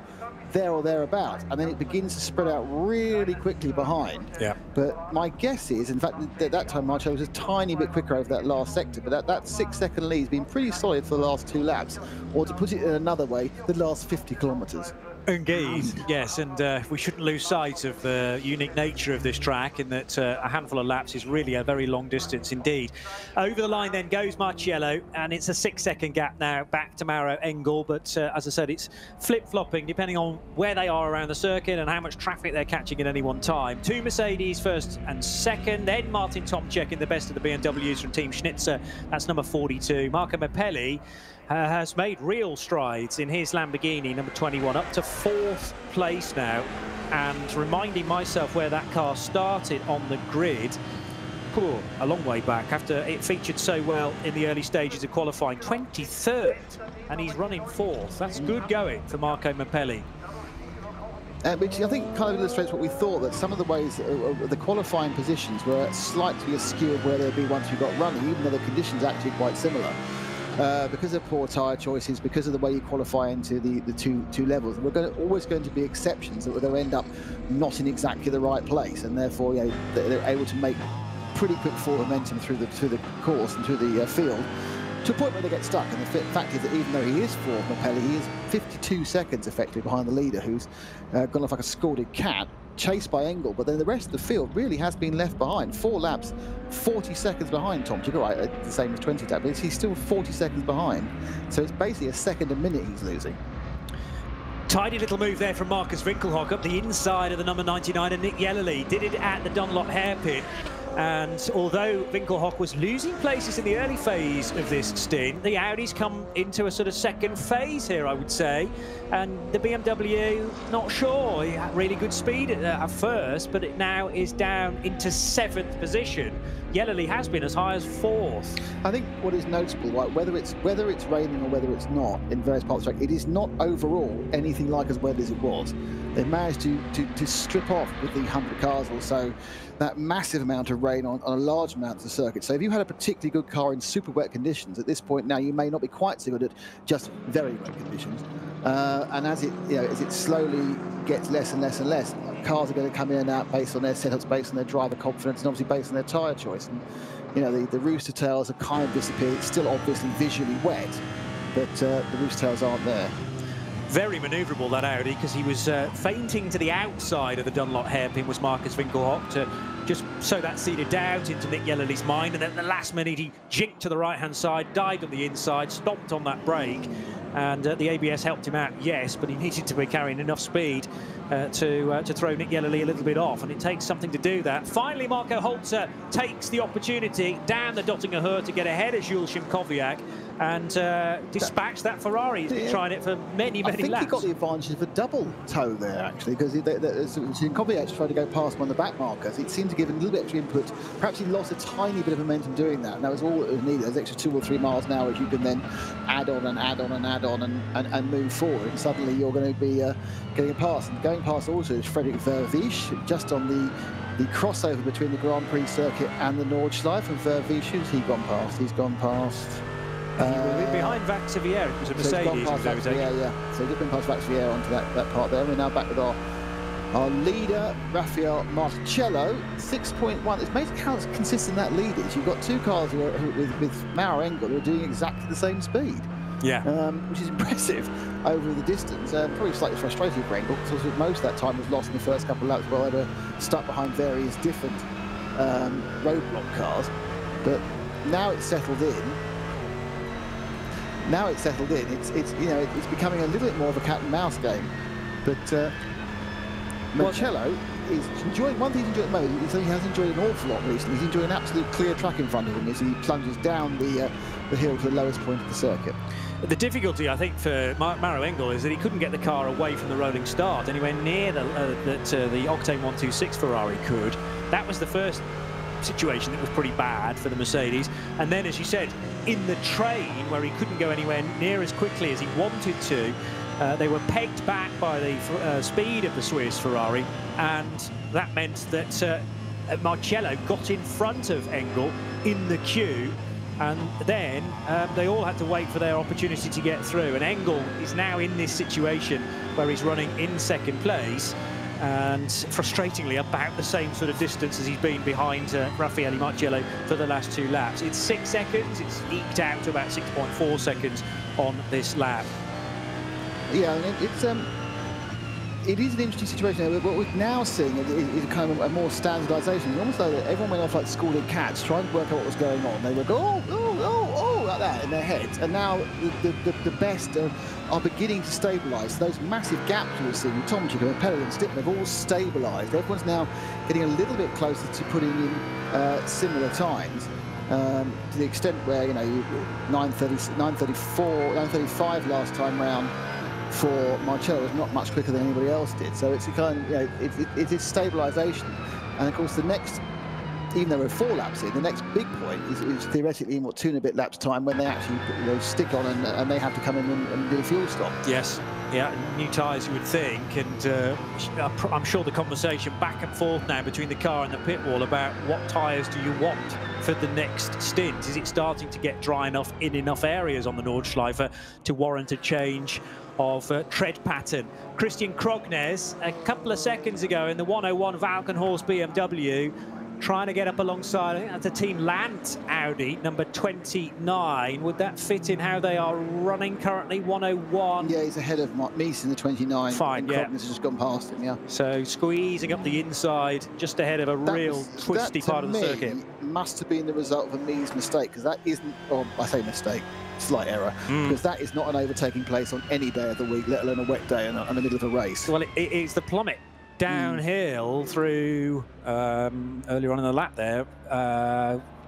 there or thereabouts, and then it begins to spread out really quickly behind. Yeah. But my guess is, in fact, at that time Marcello was a tiny bit quicker over that last sector, but that 6-second lead has been pretty solid for the last 2 laps, or to put it in another way, the last 50 kilometres. Indeed, yes, and we shouldn't lose sight of the unique nature of this track in that a handful of laps is really a very long distance indeed. Over the line then goes Marcello, and it's a 6-second gap now back to Mauro Engel, but as I said, it's flip-flopping depending on where they are around the circuit and how much traffic they're catching at any one time. 2 Mercedes first and second, then Martin Tomczyk in the best of the BMWs from Team Schnitzer, that's number 42. Marco Mappelli has made real strides in his Lamborghini, number 21, up to 4th place now, and reminding myself where that car started on the grid. A long way back after it featured so well in the early stages of qualifying. 23rd, and he's running 4th. That's good going for Marco Mappelli. Which I think kind of illustrates what we thought, that some of the ways the qualifying positions were slightly askew of where they'd be once we got running, even though the conditions are actually quite similar. Because of poor tyre choices, because of the way you qualify into the two levels, we're always going to be exceptions that we're going to end up not in exactly the right place, and therefore they're able to make pretty quick forward momentum through the course and through the field, to a point where they get stuck. And the fact is that even though he is 4th, Mappelli, he is 52 seconds effectively behind the leader, who's gone off like a scalded cat, chased by Engel, but then the rest of the field really has been left behind. 4 laps, 40 seconds behind Tomczyk, right, the same as 20 laps, but he's still 40 seconds behind. So it's basically a second a minute he's losing. Tidy little move there from Marcus Winkelhock up the inside of the number 99, and Nick Yellerly did it at the Dunlop hairpin. And although Winkelhock was losing places in the early phase of this stint, the Audis come into a sort of second phase here, I would say. And the BMW, not sure. He had really good speed at first, but it now is down into 7th position. Yellerly has been as high as 4th. I think what is noticeable, right, whether it's raining or whether it's not in various parts of the track, it is not overall anything like as wet as it was. They've managed to strip off with the 100 cars or so that massive amount of rain on a large amount of the circuit. So if you had a particularly good car in super wet conditions, at this point now you may not be quite so good at just very wet conditions. And as it slowly gets less and less and less, cars are going to come in and out based on their setups, based on their driver confidence, and obviously based on their tyre choice. And the rooster tails have kind of disappeared. It's still obviously visually wet, but the rooster tails aren't there. Very manoeuvrable, that Audi, because he was feinting to the outside of the Dunlop hairpin, was Marcus Winkelhock, to just sow that seed of doubt into Nick Yellerly's mind. And then at the last minute, he jinked to the right-hand side, dived on the inside, stomped on that brake. And the ABS helped him out, yes, but he needed to be carrying enough speed to throw Nick Yellerly a little bit off, and it takes something to do that. Finally, Marco Holzer takes the opportunity down the Dottinger Höhe to get ahead of Jules Szymkowiak and dispatch that Ferrari. He's been trying it for many laps. I think he got the advantage of a double toe there, actually, because Szymkowiak tried to go past one of the back markers. It seemed to give him a little bit extra input. Perhaps he lost a tiny bit of momentum doing that, and that was all it was needed. There's extra 2 or 3 miles an hour, which you can then add on and add on and add on and move forward, and suddenly you're going to be getting past. And going past also is Frederik Vervisch, just on the crossover between the Grand Prix circuit and the Nordschleife. And Vervisch, who's he gone past? He's gone past... behind Vaxivier, it was a Mercedes. So he's been past Vaxivier onto that part there. We're now back with our leader, Rafael Marcello, 6.1. It's amazing how consistent that lead is. You've got 2 cars with Mauro Engel who are doing exactly the same speed. Yeah. Which is impressive over the distance. Probably slightly frustrating for Engel, because most of that time was lost in the first couple of laps while they were stuck behind various different roadblock cars. But now it's settled in. It's becoming a little bit more of a cat and mouse game. But Marcello is enjoying, one thing he's enjoying at the moment is that he has enjoyed an awful lot recently. He's enjoying an absolute clear track in front of him as he plunges down the hill to the lowest point of the circuit. The difficulty, I think, for Mauro Engel is that he couldn't get the car away from the rolling start anywhere near the Octane 126 Ferrari could. That was the first situation that was pretty bad for the Mercedes. And then, as you said, in the train, where he couldn't go anywhere near as quickly as he wanted to, they were pegged back by the speed of the Swiss Ferrari, and that meant that Marcello got in front of Engel in the queue. And then they all had to wait for their opportunity to get through. And Engel is now in this situation where he's running in second place, and frustratingly about the same sort of distance as he's been behind Raffaele Marciello for the last 2 laps. It's 6 seconds. It's eked out to about 6.4 seconds on this lap. Yeah, it is an interesting situation. What we're now seeing is kind of a more standardisation. It's almost like that everyone went off like schooled cats trying to work out what was going on. They would go, oh, like that in their heads. And now the best are beginning to stabilise. Those massive gaps we've seen with Tomczyk and Pellet and Stickler have all stabilised. Everyone's now getting a little bit closer to putting in similar times. To the extent where, 9:35 last time round for Marcello was not much quicker than anybody else did. So it's a kind of, it is stabilisation. And of course the next, even though we're 4 laps in, the next big point is theoretically in 2 and a bit laps time when they actually stick on and they have to come in and do a fuel stop. Yes. Yeah, new tyres you would think, and I'm sure the conversation back and forth now between the car and the pit wall about what tyres do you want for the next stint. Is it starting to get dry enough in enough areas on the Nordschleife to warrant a change of tread pattern? Christian Krognes, a couple of seconds ago in the 101 Valkenhorst BMW, trying to get up alongside, I think that's a Team Land Audi, number 29. Would that fit in how they are running currently? 101. Yeah, he's ahead of Mies in the 29. Fine, yeah. Krognes has just gone past him, yeah. So squeezing up the inside, just ahead of a real twisty part of the circuit. Must have been the result of a Mies mistake, because that isn't, or I say mistake, slight error, because that is not an overtaking place on any day of the week, let alone a wet day and the middle of a race. Well, it's the plummet downhill through earlier on in the lap there,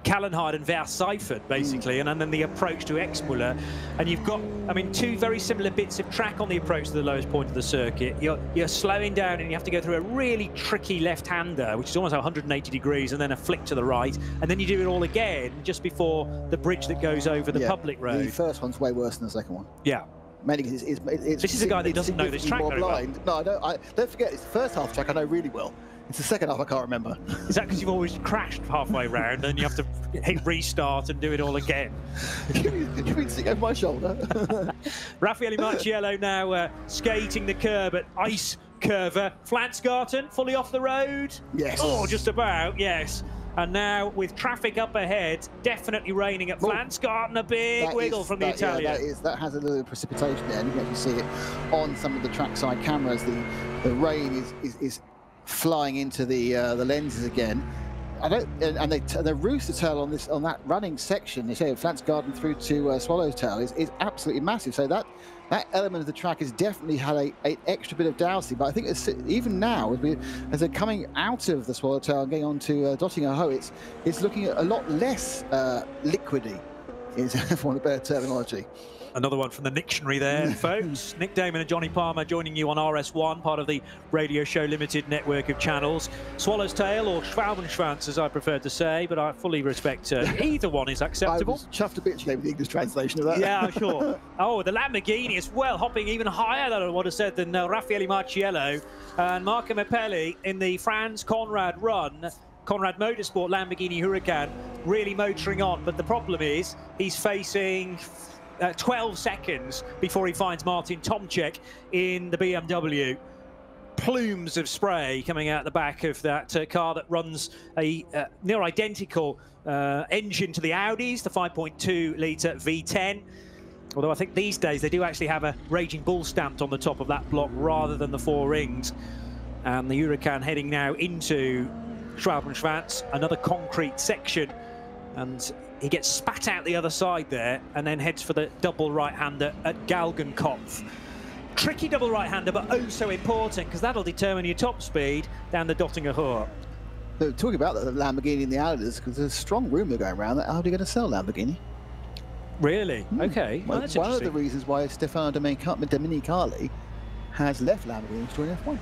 Kallenheide and Verseifen basically, and then the approach to Exmuller, and you've got, I mean, 2 very similar bits of track on the approach to the lowest point of the circuit. You're slowing down and you have to go through a really tricky left-hander, which is almost 180 degrees, and then a flick to the right, and then you do it all again just before the bridge that goes over the public road. The first one's way worse than the second one. Yeah. Mainly because this is a guy that doesn't know this track very well. No, don't forget, it's the first half track I know really well. It's the second half I can't remember. Is that because you've always crashed halfway round and you have to hit restart and do it all again? You mean sitting over my shoulder? Raffaele Marciello now skating the curb at Ice Curver. Flansgarten fully off the road. Yes. Oh, just about, yes. And now, with traffic up ahead, definitely raining at Flansgarten, a big wiggle from the Italian. Yeah, that has a little precipitation there, and you can actually see it on some of the trackside cameras. The rain is flying into the lenses again. And the rooster tail on that running section, they say Flansgarten through to Swallowtail is absolutely massive. So that element of the track has definitely had an extra bit of dousing. But I think even now, as they're coming out of the Swallowtail and getting on to Dottinger Ho, it's looking a lot less liquidy, for want of better terminology. Another one from the dictionary there, folks. Nick Damon and Johnny Palmer joining you on RS1, part of the Radio Show Limited network of channels. Swallow's Tail, or Schwalbenschwanz, as I prefer to say, but I fully respect either one is acceptable. I was chuffed a bit today with the English translation of that. Yeah, sure. Oh, the Lamborghini as well, hopping even higher than I would have said than Raffaele Marciello. And Marco Mappelli in the Franz Conrad run. Conrad Motorsport Lamborghini Huracan really motoring on, but the problem is he's facing 12 seconds before he finds Martin Tomczyk in the BMW. Plumes of spray coming out the back of that car that runs a near identical engine to the Audis, the 5.2 litre V10. Although I think these days they do actually have a Raging Bull stamped on the top of that block rather than the 4 rings. And the Huracan heading now into Schwalbenschwanz, another concrete section, and he gets spat out the other side there and then heads for the double right-hander at Galgenkopf. Tricky double right-hander, but oh so important, because that'll determine your top speed down the Dottinger Hohe. So, talking about the Lamborghini and the Audis, because there's a strong rumour going around that Audi are going to sell Lamborghini. Really? Okay. Well, that's one of the reasons why Stefano Domenicali has left Lamborghini to join F1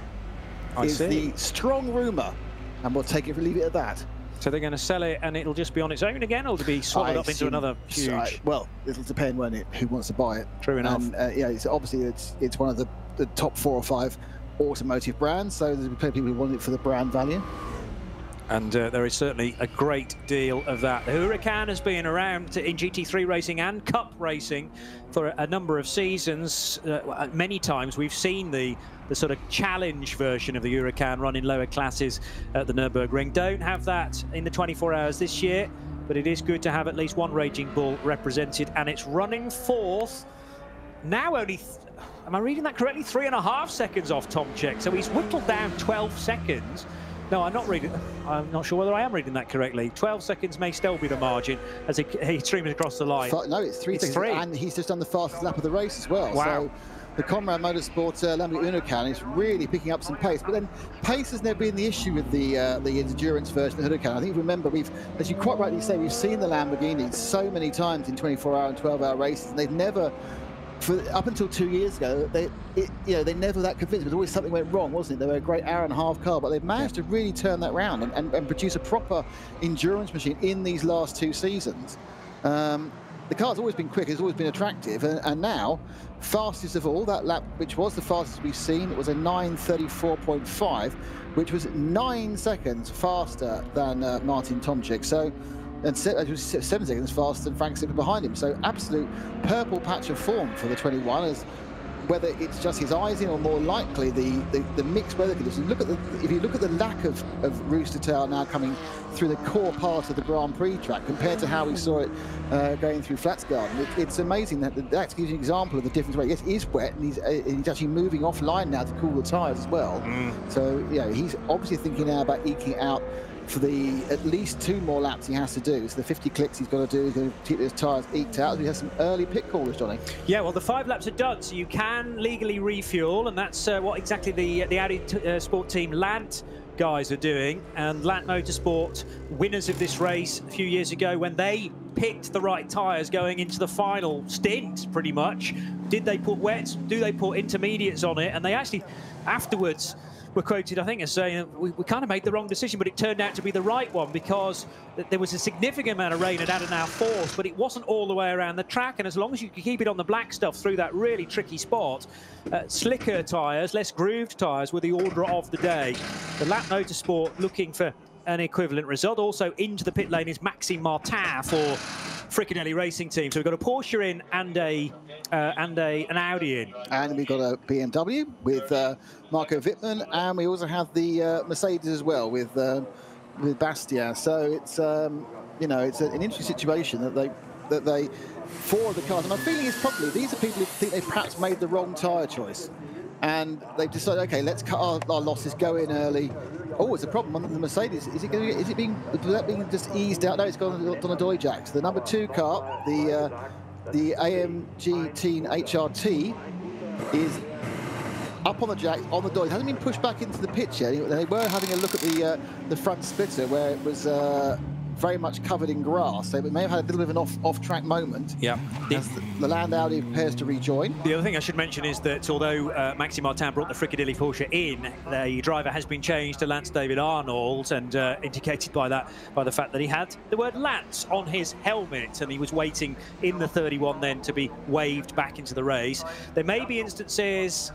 is the strong rumour, and we'll take it or leave it at that. So they're going to sell it and it'll just be on its own again, or to be swallowed up into another huge... Well, it'll depend who wants to buy it. True enough. Yeah, obviously it's one of the top 4 or 5 automotive brands, so there's plenty of people who want it for the brand value. And there is certainly a great deal of that. The Huracan has been around in GT3 racing and Cup racing for a number of seasons. Many times we've seen the sort of challenge version of the Huracan run in lower classes at the Nürburgring. Don't have that in the 24 hours this year, but it is good to have at least one Raging Bull represented, and it's running fourth. Now only, am I reading that correctly? 3.5 seconds off Tomczyk, so he's whittled down 12 seconds. No, I'm not reading. I'm not sure whether I am reading that correctly. 12 seconds may still be the margin as he streams across the line. No, it's 3 seconds, and he's just done the fastest lap of the race as well. Wow. So the Conrad Motorsport Lamborghini Huracan is really picking up some pace. But then pace has never been the issue with the endurance version of the Huracan. I think, remember, as you quite rightly say, we've seen the Lamborghini so many times in 24-hour and 12-hour races, and they've never, up until 2 years ago, they never that convinced. But always something went wrong, wasn't it? They were a great hour-and-a-half car, but they've managed to really turn that round and produce a proper endurance machine in these last 2 seasons. The car's always been quick, it's always been attractive, and now, fastest of all, that lap, which was the fastest we've seen, it was a 9:34.5, which was 9 seconds faster than Martin Tomczyk. So, and it was 7 seconds faster than Frank Slipper behind him. So absolute purple patch of form for the 21, as whether it's just his eyes in or more likely the mixed weather conditions. If you look at the lack of Rooster Tail now coming through the core part of the Grand Prix track compared to how we saw it going through Flatsgarden, it's amazing that gives you an example of the difference. Where yes, it is wet, and he's actually moving offline now to cool the tyres as well. So he's obviously thinking now about eking out for the at least 2 more laps he has to do. So the 50 clicks he's got to do, he's going to keep his tyres eked out. He has some early pit callers, Johnny. Yeah, well, the 5 laps are done, so you can legally refuel, and that's what exactly the Audi Sport Team Lant guys are doing. And Lant Motorsport, winners of this race a few years ago, when they picked the right tyres going into the final stint, pretty much. Did they put wets? Do they put intermediates on it? And they actually, afterwards, were quoted, I think, as saying, we kind of made the wrong decision, but it turned out to be the right one, because there was a significant amount of rain and added our force, but it wasn't all the way around the track. And as long as you could keep it on the black stuff through that really tricky spot, slicker tyres, less grooved tyres were the order of the day. The Lat Motorsport looking for an equivalent result. Also into the pit lane is Maxime Martin for Fricadelli Racing Team. So we've got a Porsche in and an Audi in. And we've got a BMW with Marco Wittmann, and we also have the Mercedes as well with Bastia. So it's it's an interesting situation that they for the cars. And my feeling is probably these are people who think they perhaps made the wrong tyre choice, and they've decided, okay, let's cut our losses, go in early. Oh, it's a problem on the Mercedes. Is it being just eased out? No, it's gone on a dolly jack. So the number 2 car, the AMG Teen HRT, is up on the jack, on the dolly. It hasn't been pushed back into the pit yet. They were having a look at the front splitter, where it was very much covered in grass, so it may have had a little bit of an off-track moment. Yeah. As the Land Audi prepares to rejoin. The other thing I should mention is that although Maxime Martin brought the Fricadelli Porsche in, the driver has been changed to Lance David Arnold, and indicated by the fact that he had the word Lance on his helmet, and he was waiting in the 31 then to be waved back into the race. There may be instances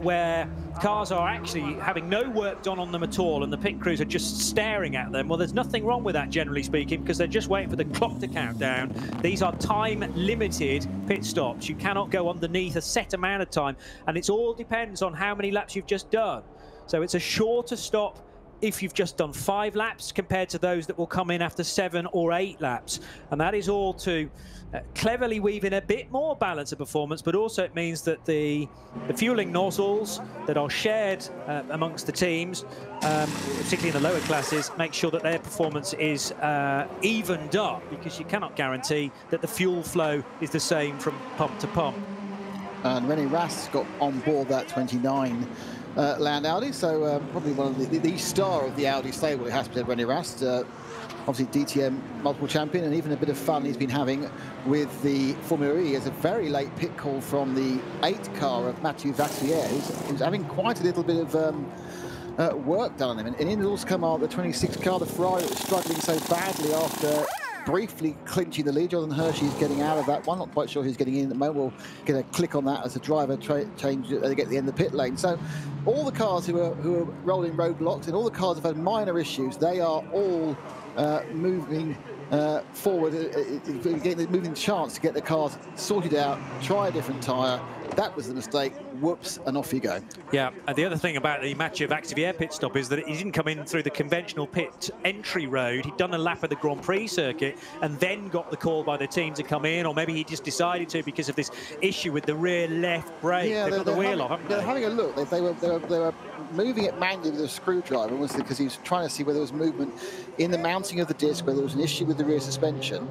where cars are actually having no work done on them at all, and the pit crews are just staring at them. Well, there's nothing wrong with that, generally speaking, because they're just waiting for the clock to count down. These are time-limited pit stops. You cannot go underneath a set amount of time, and it all depends on how many laps you've just done. So it's a shorter stop if you've just done 5 laps compared to those that will come in after 7 or 8 laps. And that is all to cleverly weave in a bit more balance of performance, but also it means that the fueling nozzles that are shared amongst the teams, particularly in the lower classes, make sure that their performance is evened up, because you cannot guarantee that the fuel flow is the same from pump to pump. And René Rast got on board that 29 Land Audi, so probably one of the star of the Audi stable, it has to be René Rast. Obviously DTM multiple champion, and even a bit of fun he's been having with the Formula E as a very late pit call from the 8 car of Mathieu Vassier, who's having quite a little bit of work done on him. And in has also come out the 26 car, the Ferrari, that was struggling so badly after briefly clinching the lead. Jonathan Hershey's getting out of that one. Not quite sure who's getting in at the moment. We'll get a click on that as the driver change. They get to the end of the pit lane. So all the cars who are rolling roadblocks and all the cars have had minor issues. They are all moving forward, getting the moving chance to get the cars sorted out, try a different tyre. That was the mistake. Whoops, and off you go. Yeah, and the other thing about the Mathieu Vaxivière pit stop is that he didn't come in through the conventional pit entry road. He'd done a lap of the Grand Prix circuit and then got the call by the team to come in, or maybe he just decided to because of this issue with the rear left brake. Yeah, they've got the wheel off, haven't they? They're having a look. They were moving it manually with a screwdriver, because he was trying to see whether there was movement in the mounting of the disc, whether there was an issue with the rear suspension.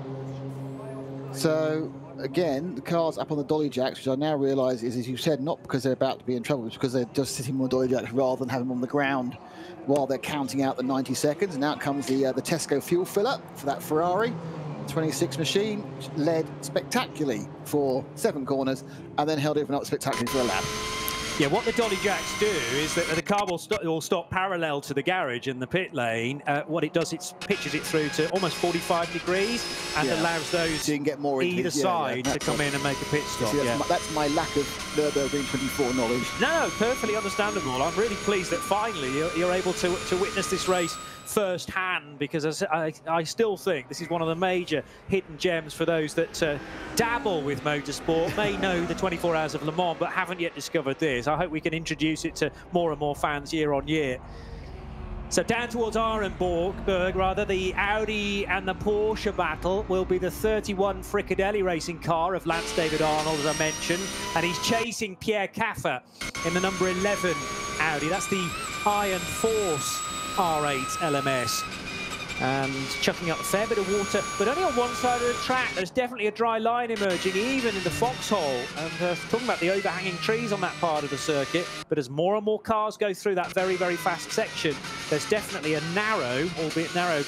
So again, the car's up on the dolly jacks, which I now realise is, as you said, not because they're about to be in trouble, it's because they're just sitting on the dolly jacks rather than having them on the ground while they're counting out the 90 seconds. And out comes the Tesco fuel filler for that Ferrari 26 machine, which led spectacularly for 7 corners and then held it up spectacularly for a lap. Yeah, what the dolly jacks do is that the car will stop parallel to the garage in the pit lane. What it does, it pitches it through to almost 45 degrees and allows those so you can get more either side to come in and make a pit stop. See, that's my lack of Nurburgring 24 knowledge. No, perfectly understandable. I'm really pleased that finally you're able to witness this race firsthand, because I still think this is one of the major hidden gems for those that dabble with motorsport, may know the 24 Hours of Le Mans but haven't yet discovered this. I hope we can introduce it to more and more fans year on year. So down towards Nürburgring, the Audi and the Porsche battle will be the 31 Fricadelli racing car of Lance David Arnold, as I mentioned, and he's chasing Pierre Caffer in the number 11 Audi. That's the Iron Force R8 LMS, and chucking up a fair bit of water, but only on one side of the track. There's definitely a dry line emerging, even in the foxhole. And talking about the overhanging trees on that part of the circuit, but as more and more cars go through that very, very fast section, there's definitely a narrow, albeit narrow,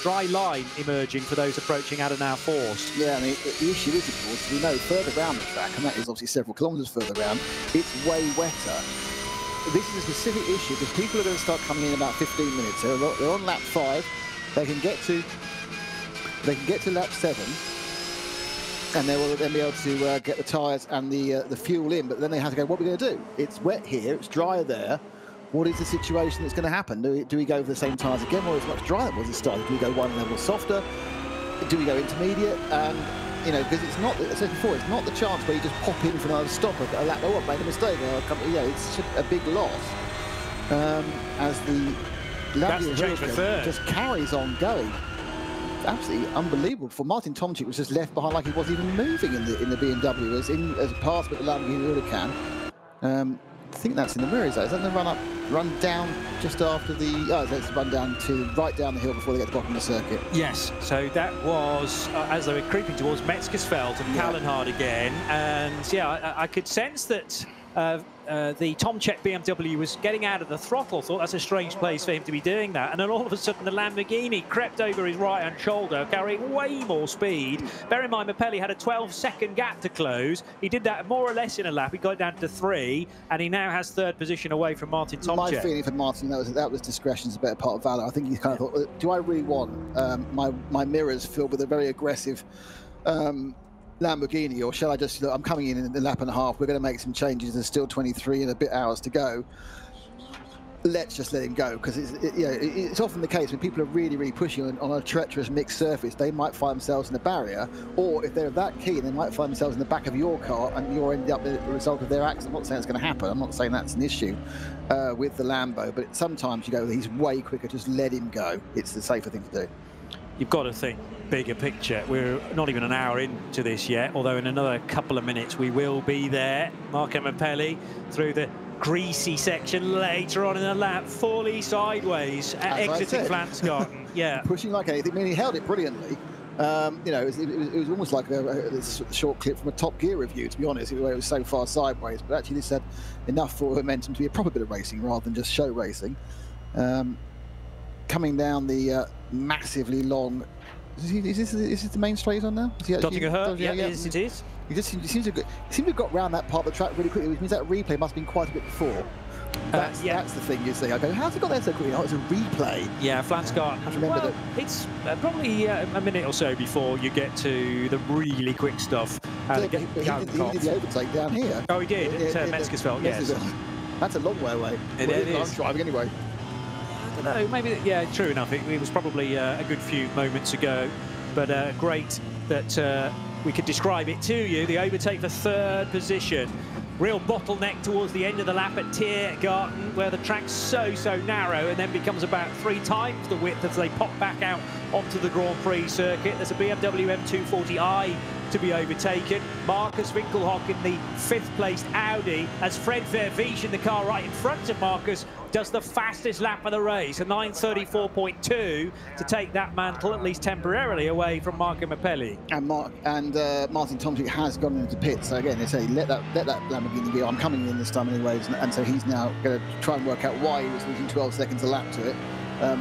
dry line emerging for those approaching Adenauer Force. Yeah, I mean, the issue is, of course, we know further around the track, and that is obviously several kilometres further around, it's way wetter. This is a specific issue because people are going to start coming in about 15 minutes. They're on lap 5. They can get to lap 7, and they will then be able to get the tyres and the fuel in. But then they have to go, what are we going to do? It's wet here, it's dry there. What is the situation that's going to happen? Do we go for the same tyres again, or it's much drier than was it started? Do we go one level softer? Do we go intermediate? You know, because it's not, as I said before, it's not the chance where you just pop in for another stop a lap. Oh, I've made a mistake. It's just a big loss as the Lamborghini just carries on going. It's absolutely unbelievable. For Martin Tomczyk was just left behind like he wasn't even moving in the BMW as past with the Lamborghini Huracan. I think that's in the mirrors. Is that the run down just after the? Oh, that's run down to right down the hill before they get to the bottom of the circuit. Yes. So that was as they were creeping towards Metzgersfeld and Kallenhardt again, and yeah, I could sense that the Tomczyk BMW was getting out of the throttle. Thought that's a strange place for him to be doing that, and then all of a sudden the Lamborghini crept over his right-hand shoulder, carrying way more speed. Bear in mind, Mapelli had a 12-second gap to close. He did that more or less in a lap. He got down to 3, and he now has 3rd position away from Martin Tomczyk. My feeling for Martin, that was discretion's a better part of valour. I think he kind of thought, do I really want my mirrors filled with a very aggressive Lamborghini, or shall I just look, I'm coming in a lap and a half, we're going to make some changes, there's still 23 and a bit hours to go, let's just let him go. Because it's often the case when people are really pushing on a treacherous mixed surface, they might find themselves in the barrier, or if they're that keen, they might find themselves in the back of your car and you're ending up the result of their accident. I'm not saying it's going to happen, I'm not saying that's an issue with the Lambo, but sometimes you go, he's way quicker, just let him go. It's the safer thing to do. You've got to think bigger picture. We're not even an hour into this yet, although in another couple of minutes we will be there. Marco Mapelli through the greasy section later on in the lap, fully sideways, exiting Flansgarten. Yeah, pushing like anything. I mean, he held it brilliantly. You know, it was almost like a short clip from a Top Gear review, to be honest, where it was so far sideways. But actually, this had enough for momentum to be a proper bit of racing rather than just show racing. Coming down the massively long. Is this the main straight he's on now? Yes, it is. He seems to have got around that part of the track really quickly, which means that replay must have been quite a bit before. That's the thing, you see. I go, how's he got there so quickly? Oh, it's a replay. Yeah, Flanscott. I remember that. It's probably a minute or so before you get to the really quick stuff. He did the overtake down here. Oh, he did at Metzgersfeld, yes. That's a long way away. It is. I'm driving anyway. I don't know, maybe, yeah, true enough. It was probably a good few moments ago, but great that we could describe it to you. The overtake for third position. Real bottleneck towards the end of the lap at Tiergarten, where the track's so narrow and then becomes about 3 times the width as they pop back out onto the Grand Prix circuit. There's a BMW M240i to be overtaken. Marcus Winkelhock in the 5th placed Audi, as Fred Vervies in the car right in front of Marcus does the fastest lap of the race, a 9:34.2, to take that mantle at least temporarily away from Marco Mappelli. And Martin Tomczyk has gone into pit. So again, they say let that Lamborghini go. I'm coming in this time anyways, and so he's now going to try and work out why he was losing 12 seconds a lap to it,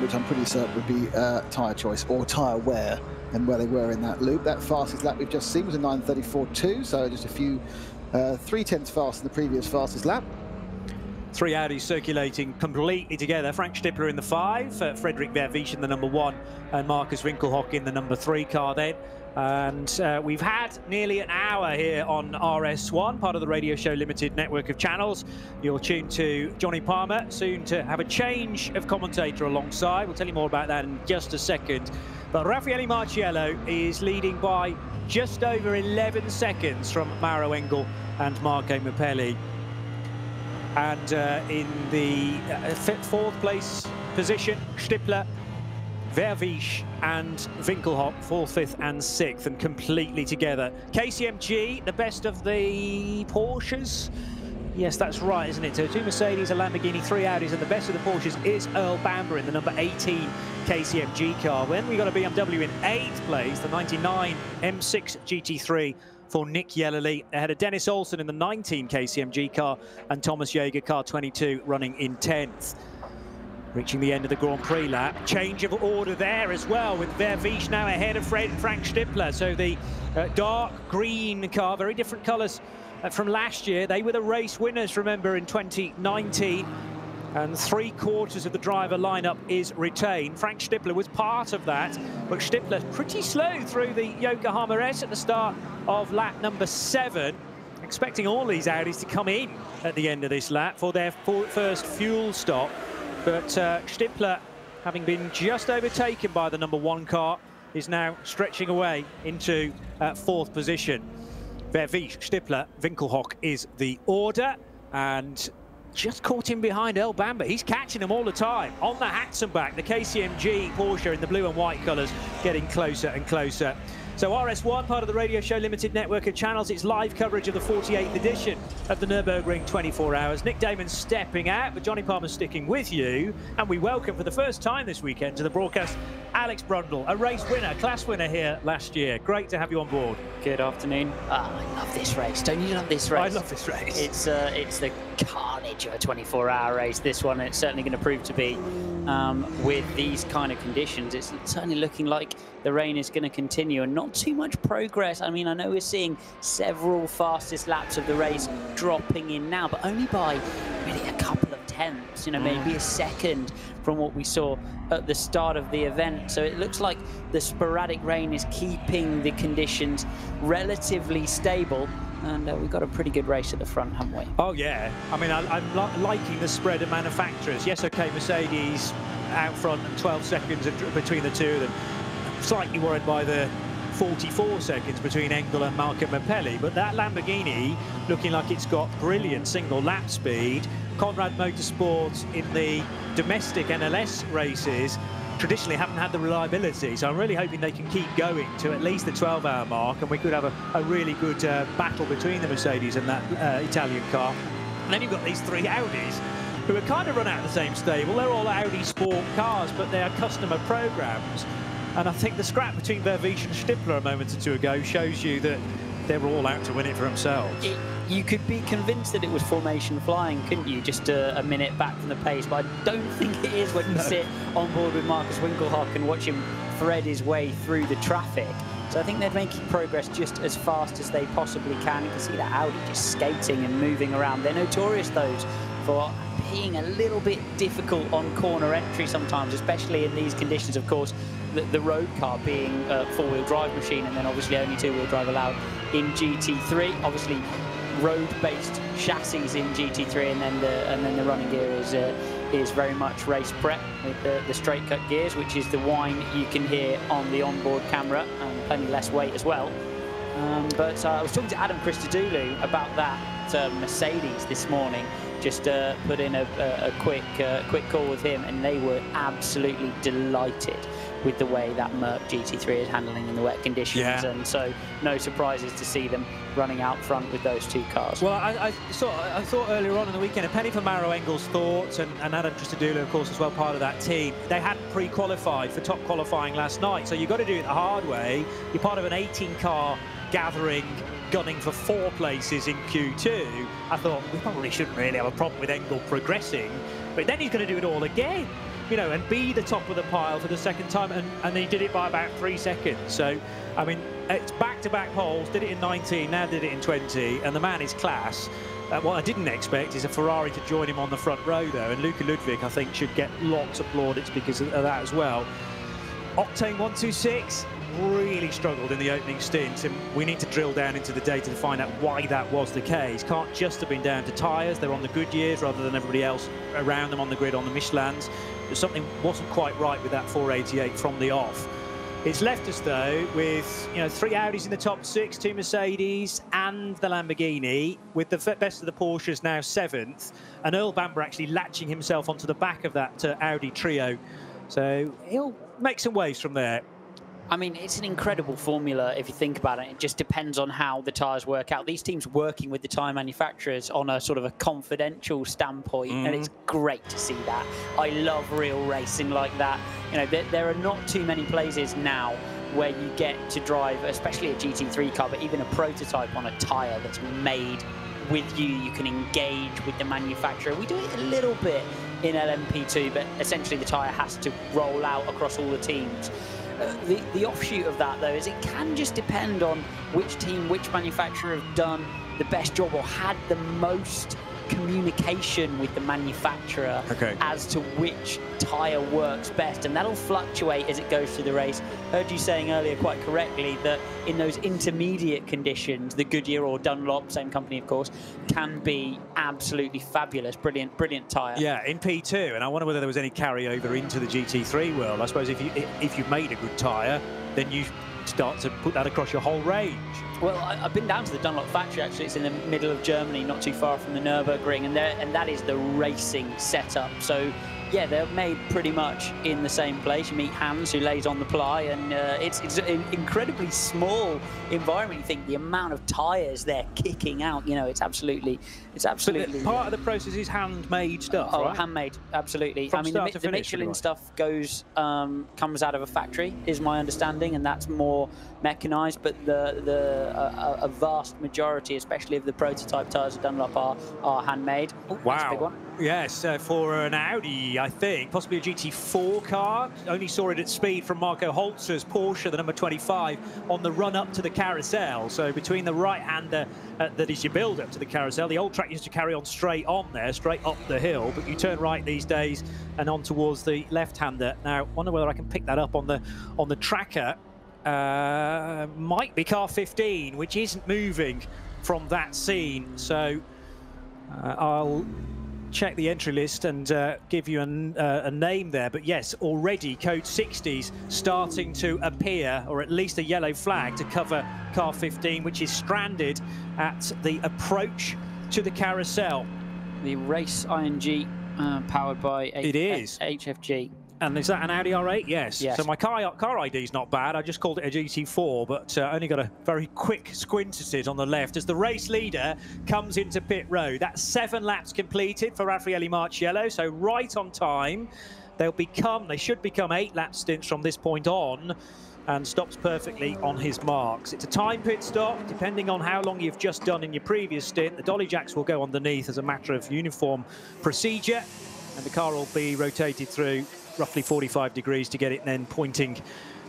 which I'm pretty certain would be tyre choice or tyre wear, and where they were in that loop. That fastest lap we've just seen was a 9:34.2, so just a few 3/10 faster than the previous fastest lap. 3 Audis circulating completely together. Frank Stippler in the 5, Frederick Vervies in the number 1, and Marcus Winkelhock in the number 3 car then. And we've had nearly an hour here on RS1, part of the Radio Show Limited network of channels. You're tuned to Johnny Palmer, soon to have a change of commentator alongside. We'll tell you more about that in just a second. But Raffaele Marciello is leading by just over 11 seconds from Mauro Engel and Marco Mappelli. And in the 4th place position, Stippler, Vervies and Winkelhock, 4th, 5th and 6th, and completely together. KCMG, the best of the Porsches. Yes, that's right, isn't it? So 2 Mercedes, a Lamborghini, 3 Audis, and the best of the Porsches is Earl Bamber in the number 18 KCMG car. Then we got a BMW in 8th place, the 99 M6 GT3 for Nick Yellerly, ahead of Dennis Olsen in the 19 KCMG car, and Thomas Jaeger, car 22, running in 10th. Reaching the end of the Grand Prix lap. Change of order there as well, with Vervies now ahead of Frank Stippler. So the dark green car, very different colours from last year. They were the race winners, remember, in 2019. And 3/4 of the driver lineup is retained. Frank Stippler was part of that, but Stippler pretty slow through the Yokohama S at the start of lap number 7. Expecting all these Audis to come in at the end of this lap for their first fuel stop. But Stippler, having been just overtaken by the number 1 car, is now stretching away into 4th position. Vervies, Stippler, Winkelhock is the order, and just caught him behind Earl Bamber. He's catching them all the time. On the Hatzenbach, the KCMG Porsche in the blue and white colours, getting closer and closer. So RS1, part of the Radio Show Limited network of channels. It's live coverage of the 48th edition of the Nürburgring 24 Hours. Nick Damon stepping out, but Johnny Palmer sticking with you. And we welcome for the first time this weekend to the broadcast Alex Brundle, a race winner, class winner here last year. Great to have you on board. Good afternoon. I love this race. Don't you love this race? I love this race. It's the carnage of a 24-hour race. This one, it's certainly going to prove to be with these kind of conditions. It's certainly looking like the rain is going to continue and not too much progress. I mean, I know we're seeing several fastest laps of the race dropping in now, but only by really a couple of tenths, you know, maybe a second from what we saw at the start of the event. So it looks like the sporadic rain is keeping the conditions relatively stable. And we've got a pretty good race at the front, haven't we? Oh, yeah. I mean, I'm liking the spread of manufacturers. Yes, OK, Mercedes out front and 12 seconds between the two of them. Slightly worried by the 44 seconds between Engel and Marco Mappelli, but that Lamborghini looking like it's got brilliant single lap speed. Conrad Motorsports in the domestic NLS races traditionally haven't had the reliability, so I'm really hoping they can keep going to at least the 12-hour mark, and we could have a really good battle between the Mercedes and that Italian car. And then you've got these 3 Audis who are kind of run out of the same stable. They're all Audi sport cars, but they are customer programs. And I think the scrap between Vervies and Stippler a moment or two ago shows you that they were all out to win it for themselves. You could be convinced that it was formation flying, couldn't you? Just a minute back from the pace, but I don't think it is when you sit on board with Marcus Winkelhock and watch him thread his way through the traffic. So I think they're making progress just as fast as they possibly can. You can see that Audi just skating and moving around. They're notorious, those, for being a little bit difficult on corner entry sometimes, especially in these conditions. Of course, the road car being a four-wheel drive machine, and then obviously only two-wheel drive allowed in GT3. Obviously, road-based chassis in GT3, and then the running gear is very much race prep with the straight cut gears, which is the whine you can hear on the onboard camera, and plenty less weight as well. But I was talking to Adam Christodoulou about that Mercedes this morning. Just put in a quick call with him, and they were absolutely delighted with the way that Merc GT3 is handling in the wet conditions. Yeah. And so no surprises to see them running out front with those two cars. Well, I thought earlier on in the weekend, a penny for Maro Engel's thoughts, and Adam Christodoulou, of course, as well, part of that team. They hadn't pre-qualified for top qualifying last night, so you've got to do it the hard way. You're part of an 18-car gathering, gunning for 4 places in Q2. I thought, we probably shouldn't really have a problem with Engel progressing, but then he's going to do it all again, you know, and be the top of the pile for the second time, and he did it by about 3 seconds. So, I mean, it's back-to-back poles, did it in 19, now did it in 20, and the man is class. What I didn't expect is a Ferrari to join him on the front row, though, and Luca Ludwig, I think, should get lots of plaudits because of that as well. Octane 126 really struggled in the opening stint, and we need to drill down into the data to find out why that was the case. Can't just have been down to tyres. They're on the Goodyears rather than everybody else around them on the grid on the Michelins. Something wasn't quite right with that 488 from the off. It's left us, though, with 3 Audis in the top 6, 2 Mercedes and the Lamborghini, with the best of the Porsches now 7th, and Earl Bamber actually latching himself onto the back of that Audi trio. So he'll make some waves from there. I mean, it's an incredible formula if you think about it. It just depends on how the tyres work out. These teams working with the tyre manufacturers on a sort of a confidential standpoint, and it's great to see that. I love real racing like that. You know, there are not too many places now where you get to drive, especially a GT3 car, but even a prototype on a tyre that's made with you. You can engage with the manufacturer. We do it a little bit in LMP2, but essentially the tyre has to roll out across all the teams. The offshoot of that, though, is it can just depend on which team, which manufacturer have done the best job or had the most communication with the manufacturer as to which tyre works best, and that'll fluctuate as it goes through the race. Heard you saying earlier quite correctly that in those intermediate conditions, the Goodyear or Dunlop, same company of course, can be absolutely fabulous, brilliant tyre. Yeah, in P2, and I wonder whether there was any carryover into the GT3 world. I suppose if you've made a good tyre, then you start to put that across your whole range. Well, I've been down to the Dunlop factory, actually. It's in the middle of Germany, not too far from the Nurburgring, and that is the racing setup. So, yeah, they're made pretty much in the same place. You meet Hans, who lays on the ply, and it's an incredibly small environment. You think the amount of tyres they're kicking out, it's absolutely. Part of the process is handmade stuff, right? Handmade, absolutely. I mean, the Michelin stuff comes out of a factory, is my understanding, and that's more mechanised. But a vast majority, especially of the prototype tyres of Dunlop, are handmade. Ooh, wow. That's a big one. Yes, for an Audi, I think, possibly a GT4 car. Only saw it at speed from Marco Holzer's Porsche, the number 25, on the run-up to the carousel. So between the right-hander that is your build-up to the carousel, the old track used to carry on straight on there, straight up the hill, but you turn right these days and on towards the left-hander. Now, I wonder whether I can pick that up on the tracker. Might be car 15, which isn't moving from that scene. So I'll check the entry list and give you a name there, but yes, already code 60s starting to appear, or at least a yellow flag to cover car 15, which is stranded at the approach to the carousel. The Race ING powered by HFG. And is that an Audi R8? Yes. So my car ID is not bad. I just called it a GT4, but only got a very quick squint at it on the left as the race leader comes into pit road. That's 7 laps completed for Raffaele Marciello, so right on time. They should become 8 lap stints from this point on, and stops perfectly on his marks. It's a time pit stop, depending on how long you've just done in your previous stint. The dolly jacks will go underneath as a matter of uniform procedure, and the car will be rotated through roughly 45 degrees to get it then pointing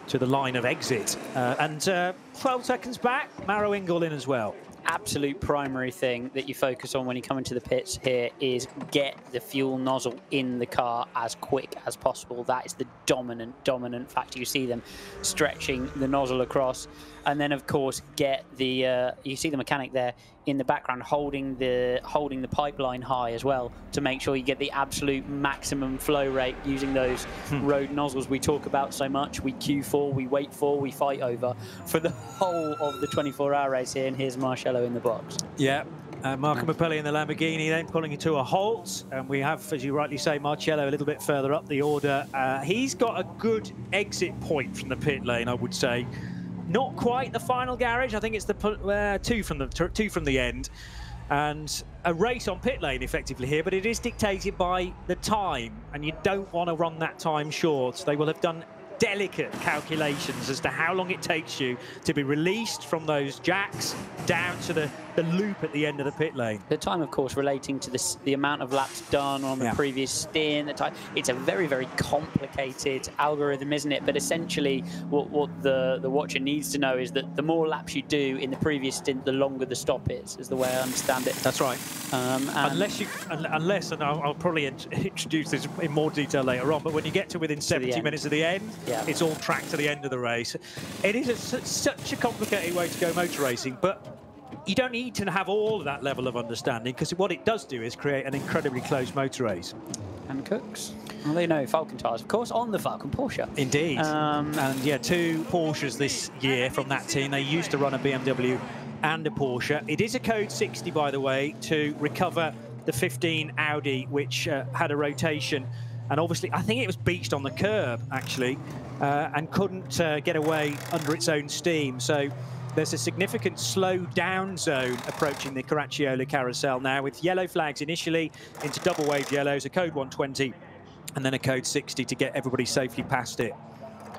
to the line of exit. And 12 seconds back, Maro Engel in as well. absolute primary thing that you focus on when you come into the pits here is get the fuel nozzle in the car as quick as possible. That is the dominant factor. You see them stretching the nozzle across, and then of course get the you see the mechanic there in the background holding the pipeline high as well to make sure you get the absolute maximum flow rate using those road nozzles we talk about so much, we queue for, we wait for, we fight over for the whole of the 24-hour race here. And here's Marcello in the box. Yeah. Marco Mappelli in the Lamborghini then pulling it to a halt, and we have, as you rightly say, Marcello a little bit further up the order. He's got a good exit point from the pit lane, I would say. Not quite the final garage. I think it's the two from the end, and a race on pit lane effectively here. But it is dictated by the time, and you don't want to run that time short. They will have done delicate calculations as to how long it takes you to be released from those jacks down to the loop at the end of the pit lane. The time, of course, relating to the amount of laps done on the previous stint. The time, it's a very complicated algorithm, isn't it? But essentially, what the watcher needs to know is that the more laps you do in the previous stint, the longer the stop is the way I understand it. That's right. Unless, and I'll probably introduce this in more detail later on, but when you get to within 70 minutes of the end, it's all tracked to the end of the race. It is such a complicated way to go motor racing, but you don't need to have all of that level of understanding, because what it does do is create an incredibly close motor race. And Cooks. Well, they know Falcon tyres, of course, on the Falcon Porsche. Indeed. And yeah, 2 Porsches this year from that team. They used to run a BMW and a Porsche. It is a code 60, by the way, to recover the 15 Audi, which had a rotation. And obviously, I think it was beached on the curb, actually, and couldn't get away under its own steam. So there's a significant slow down zone approaching the Caracciolo carousel now, with yellow flags initially into double wave yellows, a code 120, and then a code 60 to get everybody safely past it.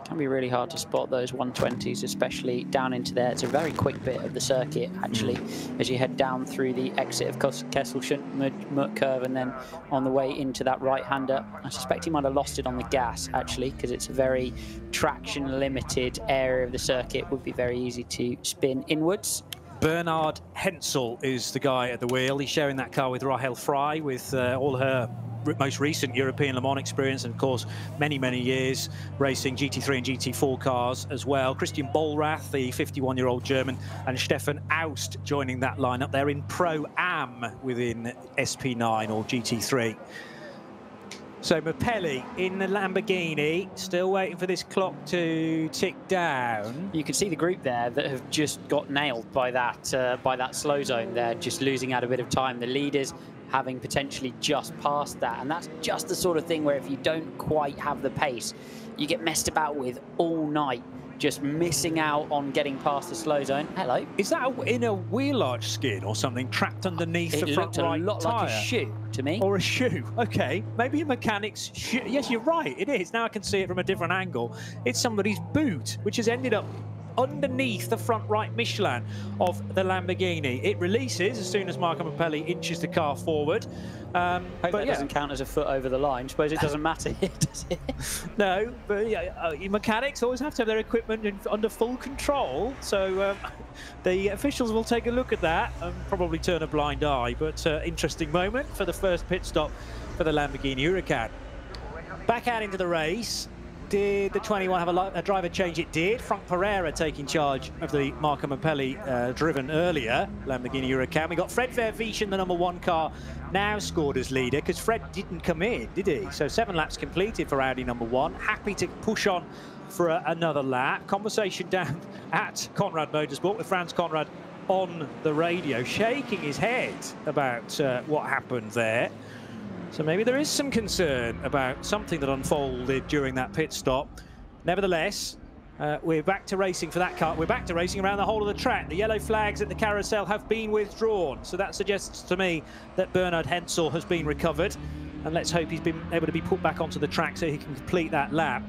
Can be really hard to spot those 120s, especially down into there. It's a very quick bit of the circuit, actually, as you head down through the exit of Kesselchen curve and then on the way into that right-hander. I suspect he might have lost it on the gas, actually, because it's a very traction-limited area of the circuit. It would be very easy to spin inwards. Bernard Hensel is the guy at the wheel. He's sharing that car with Rahel Fry, with all her most recent European Le Mans experience, and of course many years racing GT3 and GT4 cars as well. Christian Bollrath, the 51-year-old German, and Stefan Aust joining that lineup. They're in Pro-Am within SP9 or GT3. So Mappelli in the Lamborghini, still waiting for this clock to tick down. You can see the group there that have just got nailed by that slow zone there, just losing out a bit of time. The leaders having potentially just passed that, and that's just the sort of thing where if you don't quite have the pace, you get messed about with all night, just missing out on getting past the slow zone. Hello. Is that in a wheel arch skin or something trapped underneath the front right It looked a lot tyre? like a shoe to me. Or a shoe. Okay, maybe a mechanic's shoe. Yes, you're right, it is. Now I can see it from a different angle. It's somebody's boot, which has ended up underneath the front right Michelin of the Lamborghini. It releases as soon as Marco Mappelli inches the car forward. Hope that doesn't count as a foot over the line. Suppose it doesn't matter here, does it? No, but mechanics always have to have their equipment under full control. So the officials will take a look at that and probably turn a blind eye. But interesting moment for the first pit stop for the Lamborghini Huracan. Back out into the race. Did the 21 have a driver change? It did. Frank Pereira taking charge of the Marco Mappelli driven earlier Lamborghini Huracan. We got Fred Vervichen, the #1 car, now scored as leader, because Fred didn't come in, did he? So 7 laps completed for Audi #1. Happy to push on for another lap. Conversation down at Conrad Motorsport with Franz Conrad on the radio, shaking his head about what happened there. So maybe there is some concern about something that unfolded during that pit stop. Nevertheless, we're back to racing for that car. We're back to racing around the whole of the track. The yellow flags at the carousel have been withdrawn. So that suggests to me that Bernard Hensel has been recovered. And let's hope he's been able to be put back onto the track so he can complete that lap.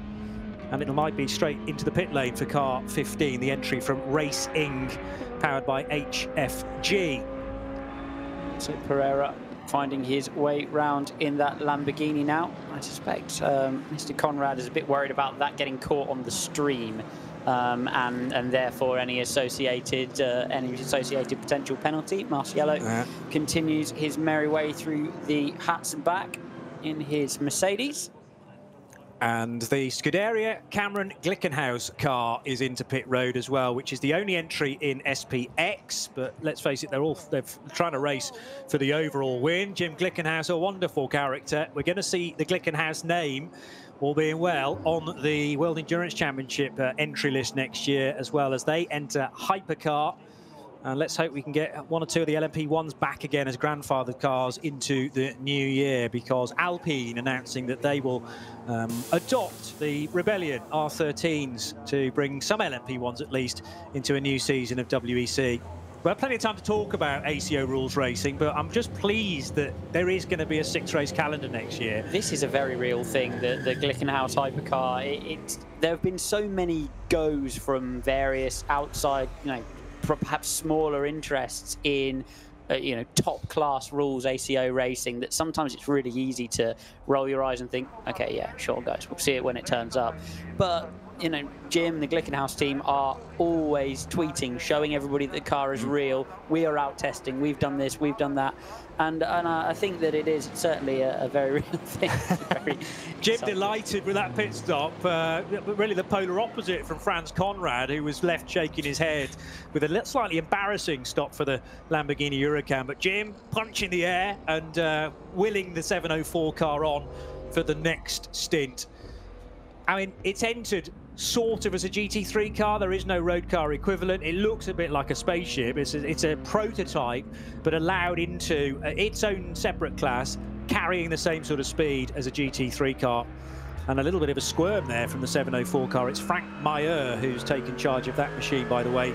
And it might be straight into the pit lane for car 15, the entry from Race Inc, powered by HFG. So Pereira finding his way round in that Lamborghini now. I suspect Mr. Conrad is a bit worried about that getting caught on the stream and therefore any associated potential penalty. Marciello continues his merry way through the hats and back in his Mercedes. And the Scuderia Cameron Glickenhaus car is into pit road as well, which is the only entry in SPX. But let's face it, they're trying to race for the overall win. Jim Glickenhaus, a wonderful character. We're going to see the Glickenhaus name, all being well, on the World Endurance Championship entry list next year, as well as they enter Hypercar. And let's hope we can get one or two of the LMP1s back again as grandfathered cars into the new year, because Alpine announcing that they will adopt the Rebellion R13s to bring some LMP1s at least into a new season of WEC. We have plenty of time to talk about ACO rules racing, but I'm just pleased that there is going to be a 6-race calendar next year. This is a very real thing, the Glickenhaus Hypercar. There have been so many goes from various outside, perhaps smaller interests in top class rules ACO racing, that sometimes it's really easy to roll your eyes and think, okay, yeah, sure guys, we'll see it when it turns up. But Jim and the Glickenhaus team are always tweeting, showing everybody that the car is real. We are out testing, we've done this, we've done that. And I think that it is certainly a very real thing. Jim delighted with that pit stop, but really the polar opposite from Franz Conrad, who was left shaking his head with a slightly embarrassing stop for the Lamborghini Huracan. But Jim punching the air and willing the 704 car on for the next stint. I mean, it's entered sort of as a GT3 car. There is no road car equivalent. It looks a bit like a spaceship. It's a prototype, but allowed into its own separate class, carrying the same sort of speed as a GT3 car. And a little bit of a squirm there from the 704 car. It's Frank Mayer who's taken charge of that machine, by the way,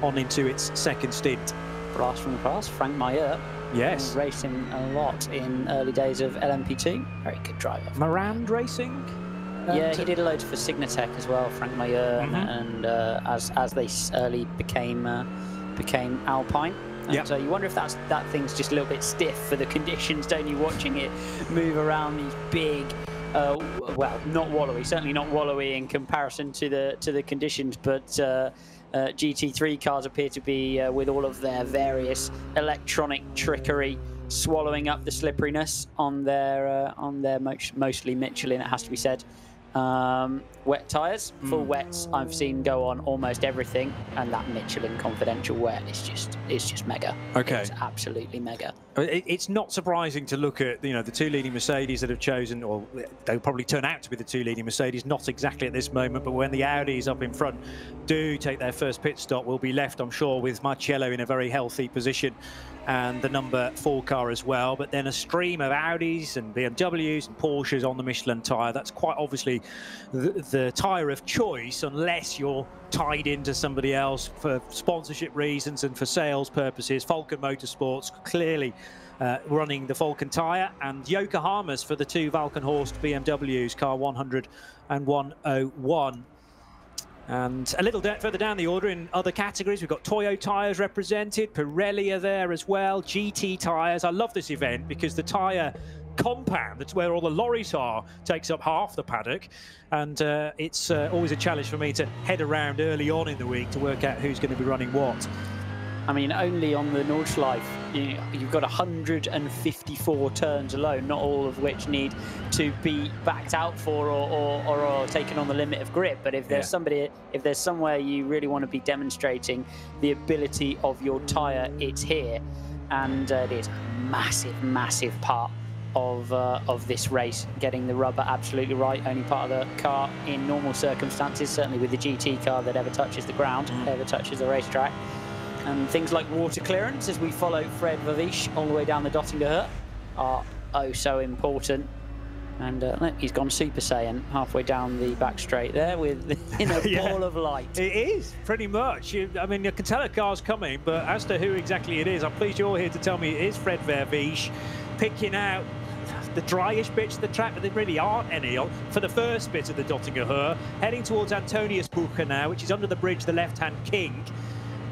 on into its second stint. Blast from the past, Frank Mayer. Yes. Racing a lot in early days of LMP2. Very good driver. Marand Racing? Yeah, he did a load for Signatech as well, Frank Mayer, and as they early became Alpine. And so you wonder if that thing's just a little bit stiff for the conditions, don't you? Watching it move around these big, well, not wallowy, certainly not wallowy in comparison to the conditions, but GT3 cars appear to be with all of their various electronic trickery, swallowing up the slipperiness on their mostly Michelin, it has to be said. Wet tyres, full wets I've seen go on almost everything, and that Michelin Confidential wet is just mega. Okay, it's absolutely mega. It's not surprising to look at the two leading Mercedes that have chosen, or they'll probably turn out to be the two leading Mercedes, not exactly at this moment, but when the Audis up in front do take their first pit stop, we'll be left, I'm sure, with Marciello in a very healthy position, and the number 4 car as well. But then a stream of Audis and BMWs and Porsches on the Michelin tyre. That's quite obviously the tyre of choice, unless you're tied into somebody else for sponsorship reasons and for sales purposes. Falcon Motorsports clearly running the Falcon tyre, and Yokohama's for the two Valkenhorst BMWs, car 100 and 101. And a little further down the order in other categories, we've got Toyo tyres represented, Pirelli are there as well, GT tyres. I love this event because the tyre compound, that's where all the lorries are, takes up half the paddock, and it's always a challenge for me to head around early on in the week to work out who's going to be running what. I mean, only on the Nordschleife, you've got 154 turns alone, not all of which need to be backed out for or taken on the limit of grip. But if there's if there's somewhere you really want to be demonstrating the ability of your tyre, it's here. And it is a massive, massive part of this race, getting the rubber absolutely right. Only part of the car in normal circumstances, certainly with the GT car, that ever touches the ground, ever touches the racetrack. And things like water clearance, as we follow Fred Vavish all the way down the Dottinger, are oh so important. And he's gone Super Saiyan halfway down the back straight there with a ball of light. It is, pretty much. I mean, you can tell a car's coming, but as to who exactly it is, I'm pleased you're here to tell me it is Fred Vavish, picking out the dryish bits of the track, but there really aren't any for the first bit of the Dottinger, heading towards Antoniusbucher now, which is under the bridge, the left-hand king.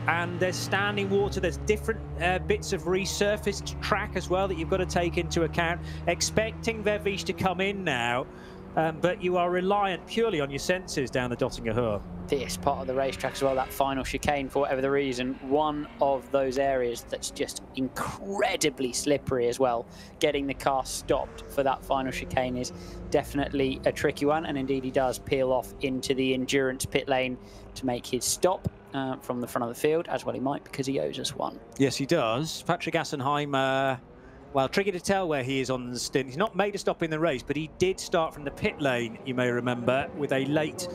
And there's standing water, there's different bits of resurfaced track as well that you've got to take into account. Expecting Vavish to come in now, but you are reliant purely on your senses down the Dottinger. this part of the racetrack as well, that final chicane, for whatever the reason, one of those areas that's just incredibly slippery as well. Getting the car stopped for that final chicane is definitely a tricky one, and indeed he does peel off into the endurance pit lane to make his stop from the front of the field, as well he might, because he owes us one. Yes, he does. Patrick Assenheimer, well, tricky to tell where he is on the stint. He's not made a stop in the race, but he did start from the pit lane, you may remember, with a late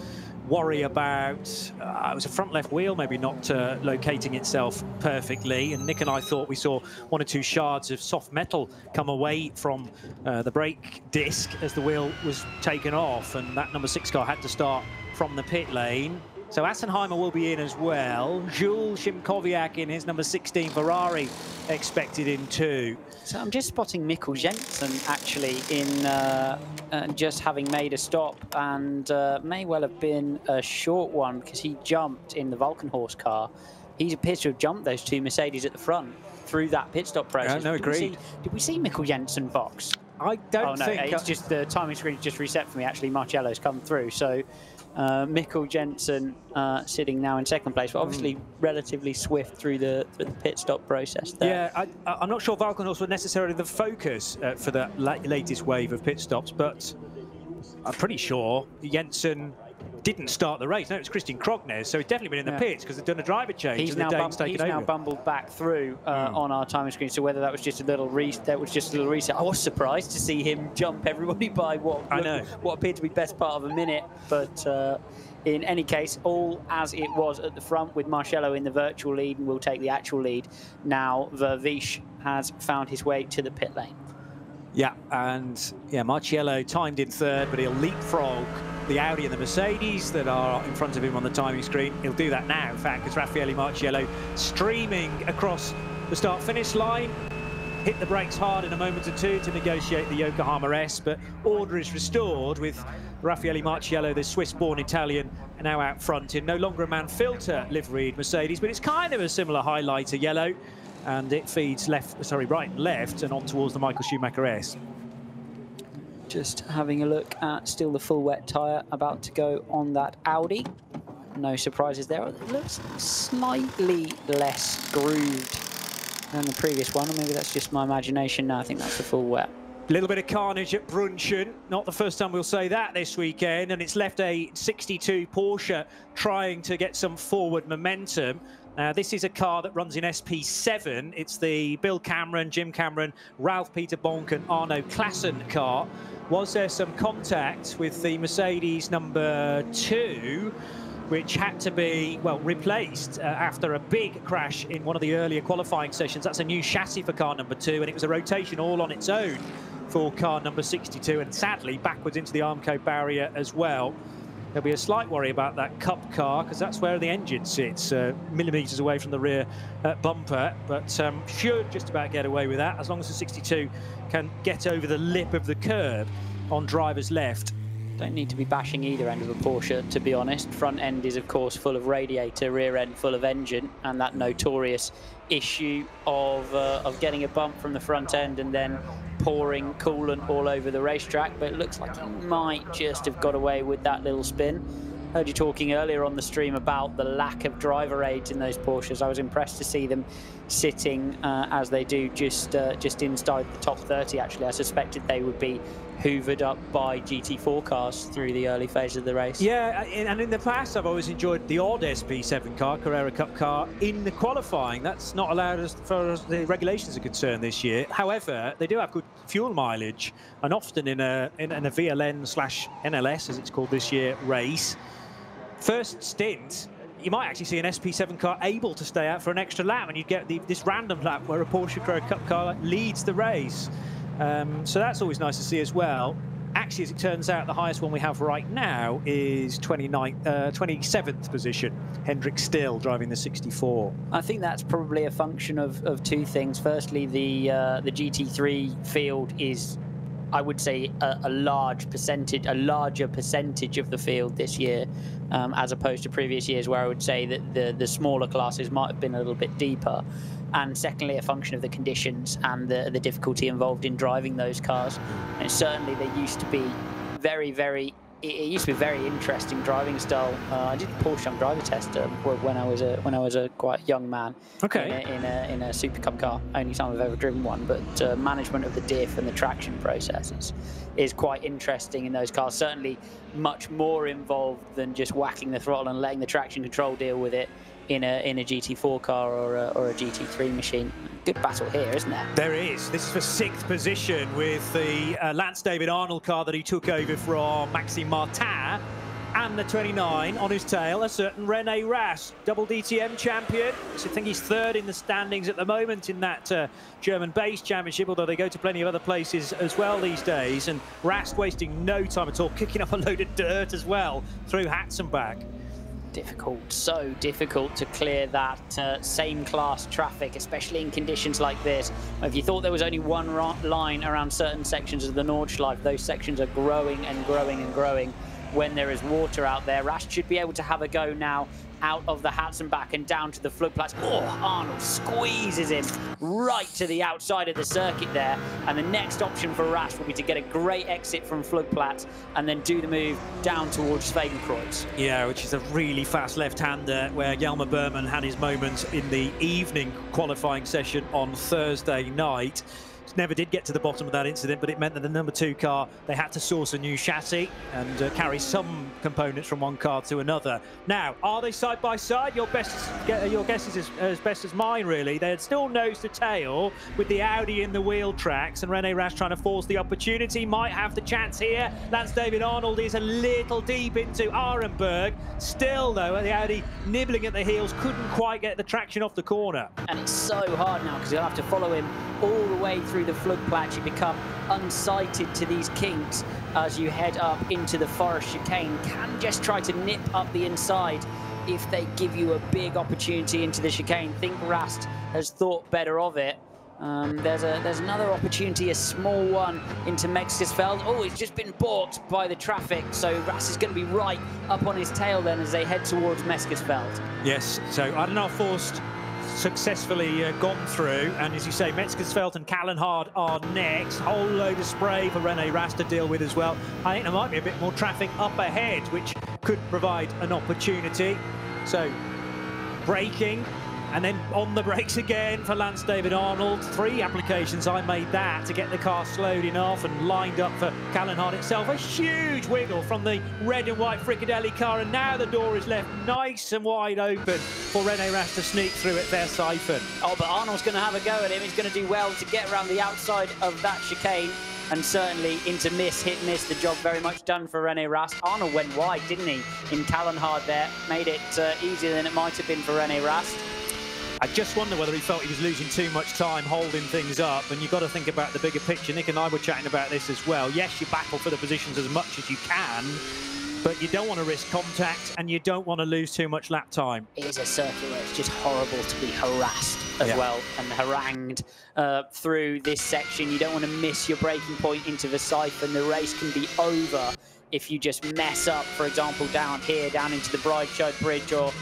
worry about, it was a front left wheel, maybe not locating itself perfectly. And Nick and I thought we saw one or two shards of soft metal come away from the brake disc as the wheel was taken off. And that number 6 car had to start from the pit lane. So Assenheimer will be in as well. Jules Szymkowiak in his number 16 Ferrari expected in too. So I'm just spotting Mikkel Jensen actually in just having made a stop, and may well have been a short one because he jumped in the Valkenhorst car. He appears to have jumped those two Mercedes at the front through that pit stop process. No, agreed. Did we see Mikkel Jensen box? I don't think... it's just the timing screen just reset for me. Actually, Marcello's come through. So Mikkel Jensen sitting now in second place, but obviously relatively swift through the pit stop process there. Yeah, I'm not sure Valkenhorst were necessarily the focus for that latest wave of pit stops, but I'm pretty sure Jensen didn't start the race. No, it was Christian Krognes, so he's definitely been in the pits because they've done a driver change. He's now bumbled back through on our timing screen. So whether that was just a little reset, I was surprised to see him jump everybody by what appeared to be best part of a minute. But in any case, all as it was at the front, with Marcello in the virtual lead and will take the actual lead. Now Vervish has found his way to the pit lane. Yeah, and yeah, Marcello timed in third, but he'll leapfrog the Audi and the Mercedes that are in front of him on the timing screen. He'll do that now, in fact, because Raffaele Marcello streaming across the start-finish line. Hit the brakes hard in a moment or two to negotiate the Yokohama S, but order is restored with Raffaele Marcello, the Swiss-born Italian, now out front in no longer a Manfilter liveried Mercedes, but it's kind of a similar highlighter yellow. And it feeds right and left and on towards the Michael Schumacher S. Just having a look at still the full wet tyre about to go on that Audi. No surprises there. It looks slightly less grooved than the previous one, or maybe that's just my imagination. No, I think that's the full wet. A little bit of carnage at Brunchen. Not the first time we'll say that this weekend, and it's left a 62 Porsche trying to get some forward momentum. This is a car that runs in SP7. It's the Bill Cameron, Jim Cameron, Ralph Peter Bonk and Arno Klassen car. Was there some contact with the Mercedes number 2, which had to be, well, replaced after a big crash in one of the earlier qualifying sessions? That's a new chassis for car number 2, and it was a rotation all on its own for car number 62, and sadly backwards into the Armco barrier as well. There'll be a slight worry about that Cup car because that's where the engine sits, millimetres away from the rear bumper, but should just about get away with that as long as the 62 can get over the lip of the curb on driver's left. Don't need to be bashing either end of a Porsche, to be honest. Front end is, of course, full of radiator, rear end full of engine, and that notorious issue of getting a bump from the front end and then pouring coolant all over the racetrack. But it looks like he might just have got away with that little spin. Heard you talking earlier on the stream about the lack of driver aids in those Porsches. I was impressed to see them sitting as they do just inside the top 30. Actually, I suspected they would be hoovered up by GT4 cars through the early phase of the race. Yeah, and in the past I've always enjoyed the odd SP7 car, Carrera Cup car, in the qualifying. That's not allowed as far as the regulations are concerned this year. However, they do have good fuel mileage, and often in a VLN/NLS, as it's called this year, race. First stint, you might actually see an SP7 car able to stay out for an extra lap, and you get this random lap where a Porsche Carrera Cup car leads the race. So that's always nice to see as well. Actually, as it turns out, the highest one we have right now is 27th position. Hendrik Still driving the 64. I think that's probably a function of two things. Firstly, the GT3 field is, I would say, a larger percentage of the field this year, as opposed to previous years where I would say that the smaller classes might have been a little bit deeper. And secondly, a function of the conditions and the difficulty involved in driving those cars. And certainly they used to be very, very it used to be a very interesting driving style. I did a Porsche driver test when I was a quite young man. Okay. In a Super Cup car, only time I've ever driven one. But management of the diff and the traction processes is quite interesting in those cars. Certainly much more involved than just whacking the throttle and letting the traction control deal with it in a GT4 car or a GT3 machine. Good battle here, isn't there? There is. This is for 6th position with the Lance David Arnold car that he took over from Maxime Martin, and the 29 on his tail, a certain René Rast, double DTM champion. So I think he's 3rd in the standings at the moment in that German-based championship, although they go to plenty of other places as well these days. And Rast wasting no time at all, kicking up a load of dirt as well through Hatzenbach. Difficult, so difficult to clear that same class traffic, especially in conditions like this. If you thought there was only one line around certain sections of the Nordschleife, those sections are growing and growing and growing when there is water out there. Rast should be able to have a go now out of the Hatzenbach and down to the Flugplatz. Oh, Arnold squeezes him right to the outside of the circuit there. And the next option for Rast will be to get a great exit from Flugplatz and then do the move down towards Schwegenkreuz. Yeah, which is a really fast left-hander where Jelmer Berman had his moments in the evening qualifying session on Thursday night. Never did get to the bottom of that incident, but it meant that the number 2 car, they had to source a new chassis and carry some components from one car to another. Now, are they side by side? Your guess is as best as mine, really. They're still nose to tail with the Audi in the wheel tracks, and René Rast trying to force the opportunity. Might have the chance here. Lance David Arnold is a little deep into Arenberg. Still, though, the Audi nibbling at the heels, couldn't quite get the traction off the corner. And it's so hard now because you'll have to follow him all the way through the Flugplatz. You become unsighted to these kinks as you head up into the Forest chicane. Can just try to nip up the inside if they give you a big opportunity into the chicane. Think Rast has thought better of it. There's another opportunity, a small one into Mexkesfeld. Oh, it's just been balked by the traffic, so Rast is going to be right up on his tail then as they head towards Mexkesfeld. Yes, so Adenauer Forst successfully gone through, and as you say, Mexkesfeld and Kallenhard are next. Whole load of spray for René Rast to deal with as well. I think there might be a bit more traffic up ahead, which could provide an opportunity. So braking, and then on the brakes again for Lance David Arnold. 3 applications, I made that to get the car slowed enough and lined up for Kallenhard itself. A huge wiggle from the red and white Fricadelli car, and now the door is left nice and wide open for René Rast to sneak through at their siphon. Oh, but Arnold's going to have a go at him. He's going to do well to get around the outside of that chicane. And certainly into miss, hit, miss, the job very much done for René Rast. Arnold went wide, didn't he, in Kallenhard there. Made it easier than it might have been for René Rast. I just wonder whether he felt he was losing too much time holding things up, and you've got to think about the bigger picture. Nick and I were chatting about this as well. Yes, you battle for the positions as much as you can, but you don't want to risk contact and you don't want to lose too much lap time. It is a circuit where it's just horrible to be harassed as well and harangued through this section. You don't want to miss your braking point into the siphon. The race can be over if you just mess up, for example, down here, down into the Breitscheid Bridge, or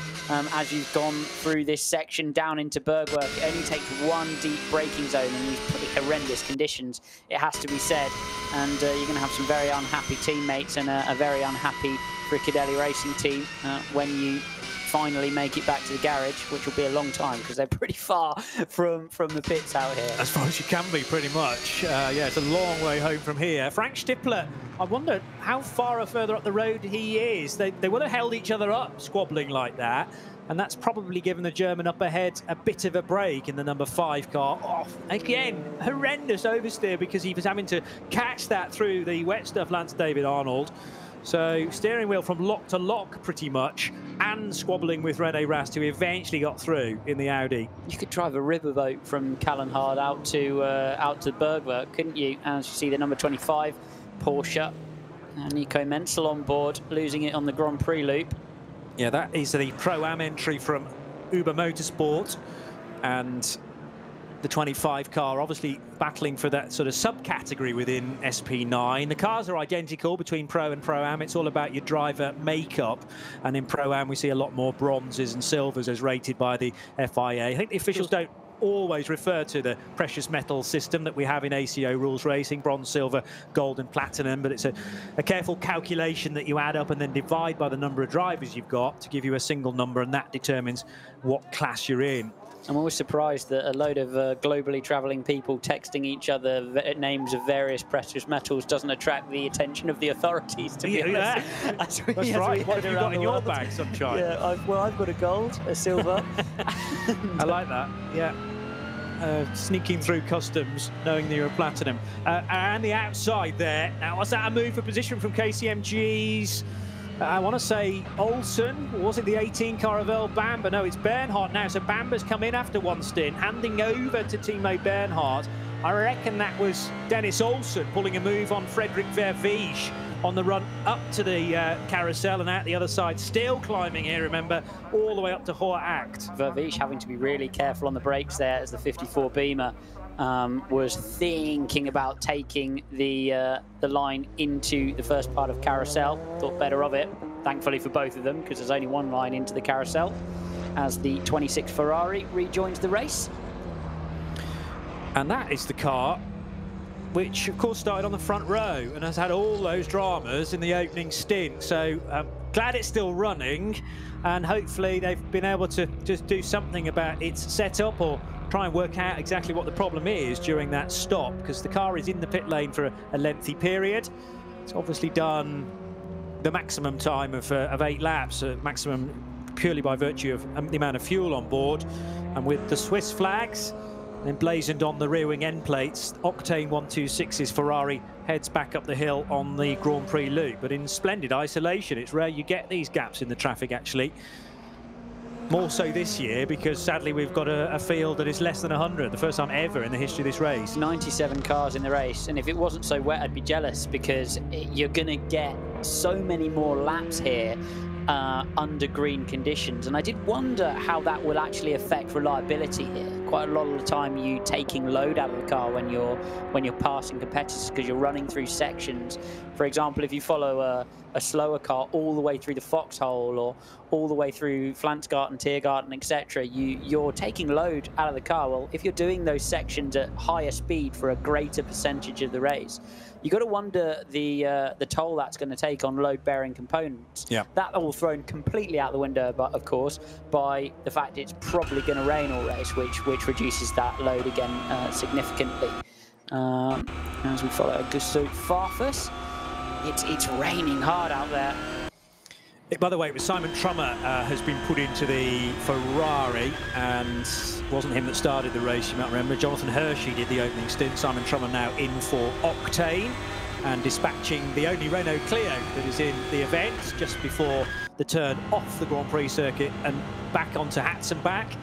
as you've gone through this section down into Bergwerk. It only takes one deep braking zone in these pretty horrendous conditions, it has to be said. And you're going to have some very unhappy teammates and a very unhappy Fricadelli racing team when you finally make it back to the garage, which will be a long time because they're pretty far from the pits out here. As far as you can be, pretty much. Yeah, it's a long way home from here. Frank Stippler, I wonder how far or further up the road he is. They would have held each other up squabbling like that, and that's probably given the German up ahead a bit of a break in the number 5 car. Oh, again, horrendous oversteer because he was having to catch that through the wet stuff, Lance David Arnold. So steering wheel from lock to lock pretty much, and squabbling with René Rast, who eventually got through in the Audi. You could drive a riverboat from Kallenhard out to Bergwerk, couldn't you? As you see the number 25 Porsche, and Nico Menzel on board, losing it on the Grand Prix loop. Yeah, that is the Pro-Am entry from Uber Motorsport, and the 25 car obviously battling for that sort of subcategory within SP9. The cars are identical between Pro and Pro-Am. It's all about your driver makeup, and in Pro-Am we see a lot more bronzes and silvers as rated by the FIA. I think the officials don't always refer to the precious metal system that we have in ACO rules racing, bronze, silver, gold and platinum, but it's a careful calculation that you add up and then divide by the number of drivers you've got to give you a single number, and that determines what class you're in. I'm always surprised that a load of globally travelling people texting each other names of various precious metals doesn't attract the attention of the authorities, to be honest. That's right. What have you got in your bag, sunshine? Yeah, I've got a gold, a silver. I like that, yeah. Sneaking through customs, knowing that you're a platinum. And the outside there. Now, was that a move for position from KCMG's? I want to say Olsen, or was it the 18 Caravel Bamber? No, it's Bernhardt now. So Bamber's come in after one stint, handing over to teammate Bernhardt. I reckon that was Dennis Olsen pulling a move on Frederick Verviche on the run up to the carousel and out the other side. Still climbing here, remember, all the way up to Hoher Act. Verviche having to be really careful on the brakes there as the 54 Beamer was thinking about taking the line into the first part of carousel. Thought better of it, thankfully for both of them, because there's only one line into the carousel as the 26 Ferrari rejoins the race. And that is the car which of course started on the front row and has had all those dramas in the opening stint. So glad it's still running, and hopefully they've been able to just do something about its setup or try and work out exactly what the problem is during that stop, because the car is in the pit lane for a lengthy period. It's obviously done the maximum time of 8 laps, maximum purely by virtue of the amount of fuel on board. And with the Swiss flags emblazoned on the rear wing end plates, Octane 126's Ferrari heads back up the hill on the Grand Prix loop, but in splendid isolation. It's rare you get these gaps in the traffic, actually. More so this year, because sadly we've got a field that is less than 100, the first time ever in the history of this race. 97 cars in the race, and if it wasn't so wet, I'd be jealous, because you're going to get so many more laps here under green conditions, and I did wonder how that will actually affect reliability here. Quite a lot of the time you taking load out of the car when you're passing competitors, because you're running through sections. For example, if you follow a slower car all the way through the foxhole or all the way through Flansgarten, Tiergarten, etc., you're taking load out of the car. Well, if you're doing those sections at higher speed for a greater percentage of the race, you got to wonder the toll that's going to take on load-bearing components. Yeah. That all thrown completely out the window, but of course, by the fact it's probably going to rain all race, which reduces that load again significantly. As we follow Gustave Farfus, it's raining hard out there. By the way, it was Simon Trummer has been put into the Ferrari, and it wasn't him that started the race, you might remember. Jonathan Hershey did the opening stint. Simon Trummer now in for Octane and dispatching the only Renault Clio that is in the event just before the turn off the Grand Prix circuit and back onto Hatzenbach.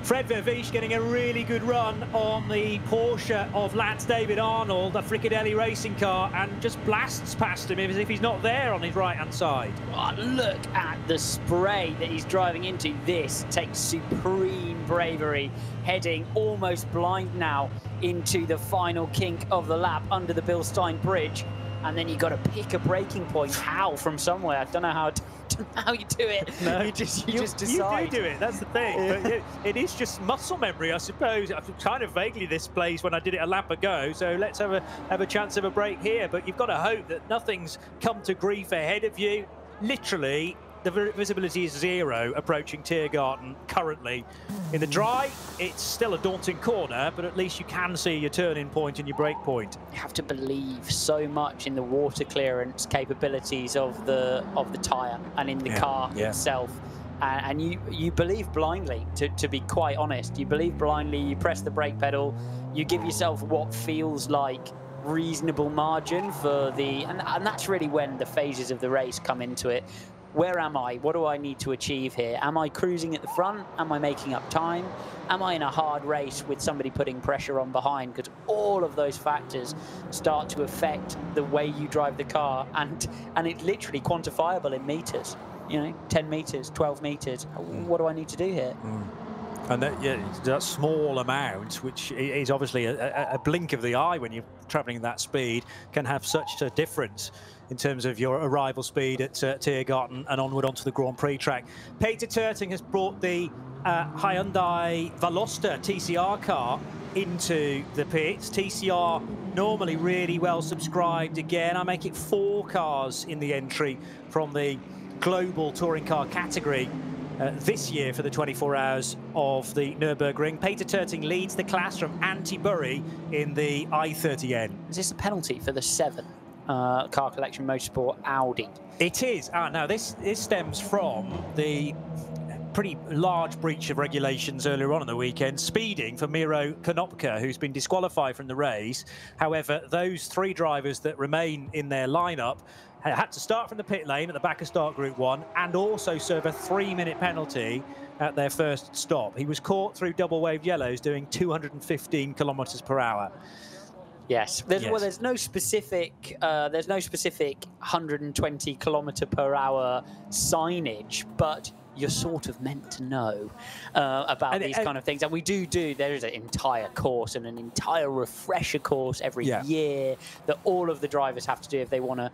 Fred Verviche getting a really good run on the Porsche of Lance David Arnold, the Fricadelli racing car, and just blasts past him as if he's not there on his right-hand side. Oh, look at the spray that he's driving into. This takes supreme bravery, heading almost blind now into the final kink of the lap under the Bill Stein Bridge. And then you got to pick a braking point. How? From somewhere. I don't know how you do it. No, you just decide. You do it, that's the thing. But it is just muscle memory, I suppose. Kind of vaguely this plays when I did it a lap ago, so let's have a chance of a break here. But you've got to hope that nothing's come to grief ahead of you. Literally, the visibility is 0 approaching Tiergarten currently. In the dry, it's still a daunting corner, but at least you can see your turning point and your brake point. You have to believe so much in the water clearance capabilities of the tyre and in the car itself. And you believe blindly, to be quite honest. You believe blindly, you press the brake pedal, you give yourself what feels like reasonable margin for the... And that's really when the phases of the race come into it. Where am I? What do I need to achieve here? Am I cruising at the front? Am I making up time? Am I in a hard race with somebody putting pressure on behind? Because all of those factors start to affect the way you drive the car, and it's literally quantifiable in meters. You know, 10 meters, 12 meters. What do I need to do here? And that small amount, which is obviously a blink of the eye when you're traveling at that speed, can have such a difference in terms of your arrival speed at Tiergarten and onward onto the Grand Prix track. Peter Turting has brought the Hyundai Veloster TCR car into the pits. TCR normally really well subscribed. Again, I make it 4 cars in the entry from the global touring car category this year for the 24 hours of the Nürburgring. Peter Terting leads the class from Anti-Bury in the i30N. Is this a penalty for the 7 car collection motorsport Audi? It is. Now, this stems from the pretty large breach of regulations earlier on in the weekend, speeding for Miro Konopka, who's been disqualified from the race. However, those 3 drivers that remain in their lineup had to start from the pit lane at the back of start Group 1 and also serve a 3-minute penalty at their first stop. He was caught through double waved yellows doing 215 kilometers per hour. Yes. Well, there's no specific 120 kilometer per hour signage, but you're sort of meant to know about these kind of things. And we do, there is an entire course and an entire refresher course every year that all of the drivers have to do if they want to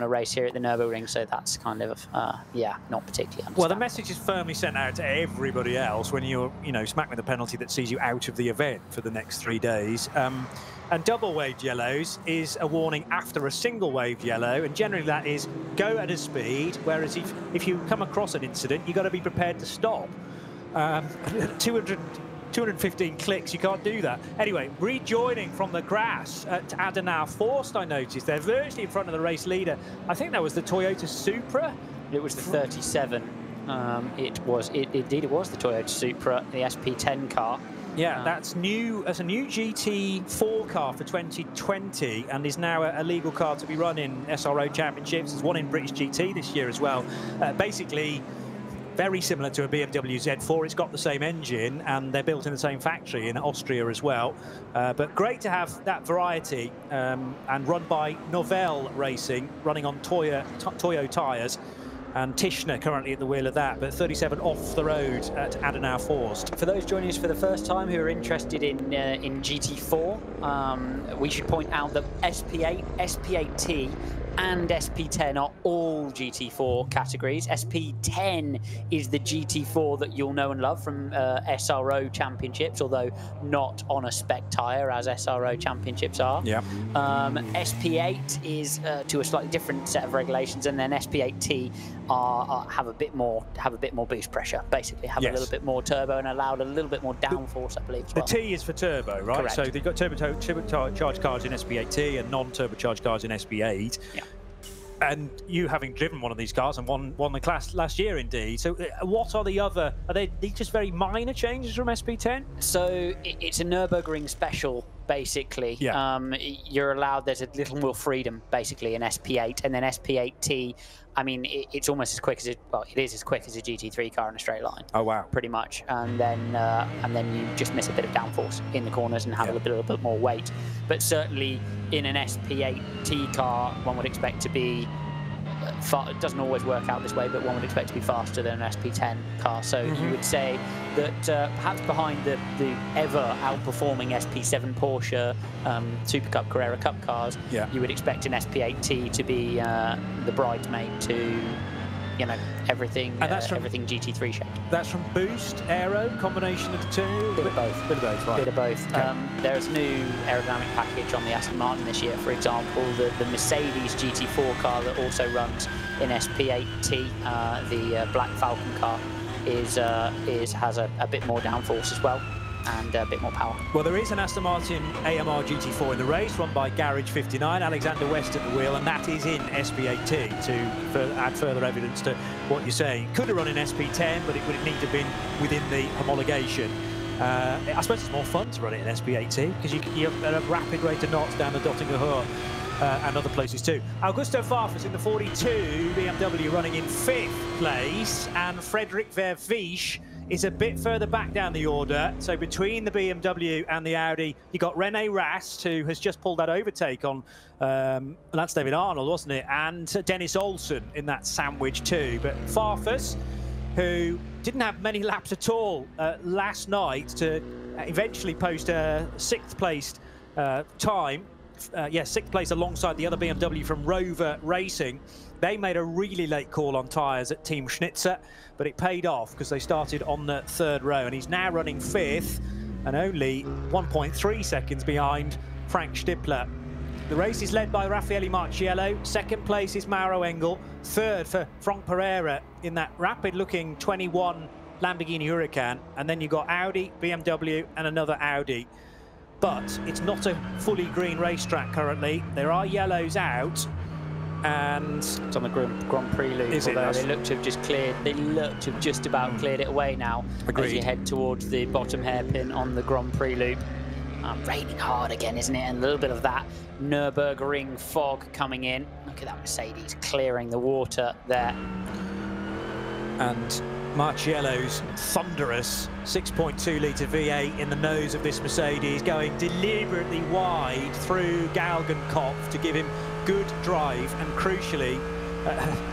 race here at the Nürburgring. So that's kind of, not particularly well, the message is firmly sent out to everybody else when you're, smacked with a penalty that sees you out of the event for the next 3 days. And double waved yellows is a warning after a single waved yellow, and generally that is go at a speed, whereas if you come across an incident, you've got to be prepared to stop. 215 clicks, you can't do that. Anyway, rejoining from the grass at ADAC Forst, I noticed they're virtually in front of the race leader. I think that was the Toyota Supra. It was the 37. It was the Toyota Supra, the SP10 car. Yeah, that's new. That's a new GT4 car for 2020, and is now a legal car to be run in SRO championships. There's one in British GT this year as well. Basically, very similar to a BMW Z4. It's got the same engine, and they're built in the same factory in Austria as well. But great to have that variety, and run by Novell Racing, running on Toyo tyres. And Tischner currently at the wheel of that, but 37 off the road at ADAC Forst. For those joining us for the first time who are interested in GT4, we should point out that SP8, SP8T and SP10 are all GT4 categories. SP10 is the GT4 that you'll know and love from SRO championships, although not on a spec tyre as SRO championships are. Yeah. SP8 is to a slightly different set of regulations, and then SP8T have a bit more boost pressure. Basically, have a little bit more turbo and allowed a little bit more downforce, I believe. As well. The T is for turbo, right? Correct. So they've got turbocharged cars in SP8T and non-turbocharged cars in SP8. Yeah. And you having driven one of these cars and won the class last year, indeed. So what are the other? Are they just very minor changes from SP10? So it's a Nürburgring special, basically. Yeah. You're allowed. There's a little more freedom, basically, in SP8, and then SP8T. I mean, it's almost as quick as it is as quick as a GT3 car in a straight line. Oh wow! Pretty much, and then you just miss a bit of downforce in the corners and have a little bit more weight. But certainly in an SP8T car, one would expect to be. It doesn't always work out this way, but one would expect to be faster than an SP10 car. So you would say that perhaps behind the ever outperforming SP7 Porsche Super Cup, Carrera Cup cars, you would expect an SP8T to be the bridesmaid to, everything, and that's from, everything GT3 shaped. That's from Boost, Aero, combination of the two? Bit of both. Bit of both, right. Bit of both. Okay. There's a new aerodynamic package on the Aston Martin this year, for example. The Mercedes GT4 car that also runs in SP8T, the Black Falcon car, has a bit more downforce as well, and a bit more power. Well, there is an Aston Martin AMR GT4 in the race, run by Garage 59, Alexander West at the wheel, and that is in SP8T, to add further evidence to what you're saying. Could have run in SP10, but it would need to have been within the homologation. I suppose it's more fun to run it in SP8T, because you have a rapid rate of knots down the Dottinger Hohe. And other places too. Augusto Farfus in the 42 BMW running in 5th place, and Frederick Vervisch is a bit further back down the order. So between the BMW and the Audi, you got René Rast, who has just pulled that overtake on Lance David Arnold, wasn't it? And Dennis Olsen in that sandwich too. But Farfus, who didn't have many laps at all last night to eventually post a 6th placed time, sixth place alongside the other BMW from Rover Racing. They made a really late call on tyres at Team Schnitzer, but it paid off because they started on the third row, and he's now running fifth and only 1.3 seconds behind Frank Stippler. The race is led by Raffaele Marciello. Second place is Mauro Engel. Third for Franck Pereira in that rapid-looking 21 Lamborghini Huracan. And then you've got Audi, BMW, and another Audi. But it's not a fully green racetrack currently. There are yellows out. And it's on the Grand Prix loop, although they look to have just cleared. They look to have just about cleared it away now. Agreed. As you head towards the bottom hairpin on the Grand Prix loop. Raining hard again, isn't it? And a little bit of that Nurburgring fog coming in. Look at that Mercedes clearing the water there. And Marciello's thunderous 6.2 litre V8 in the nose of this Mercedes, going deliberately wide through Galgenkopf to give him good drive, and crucially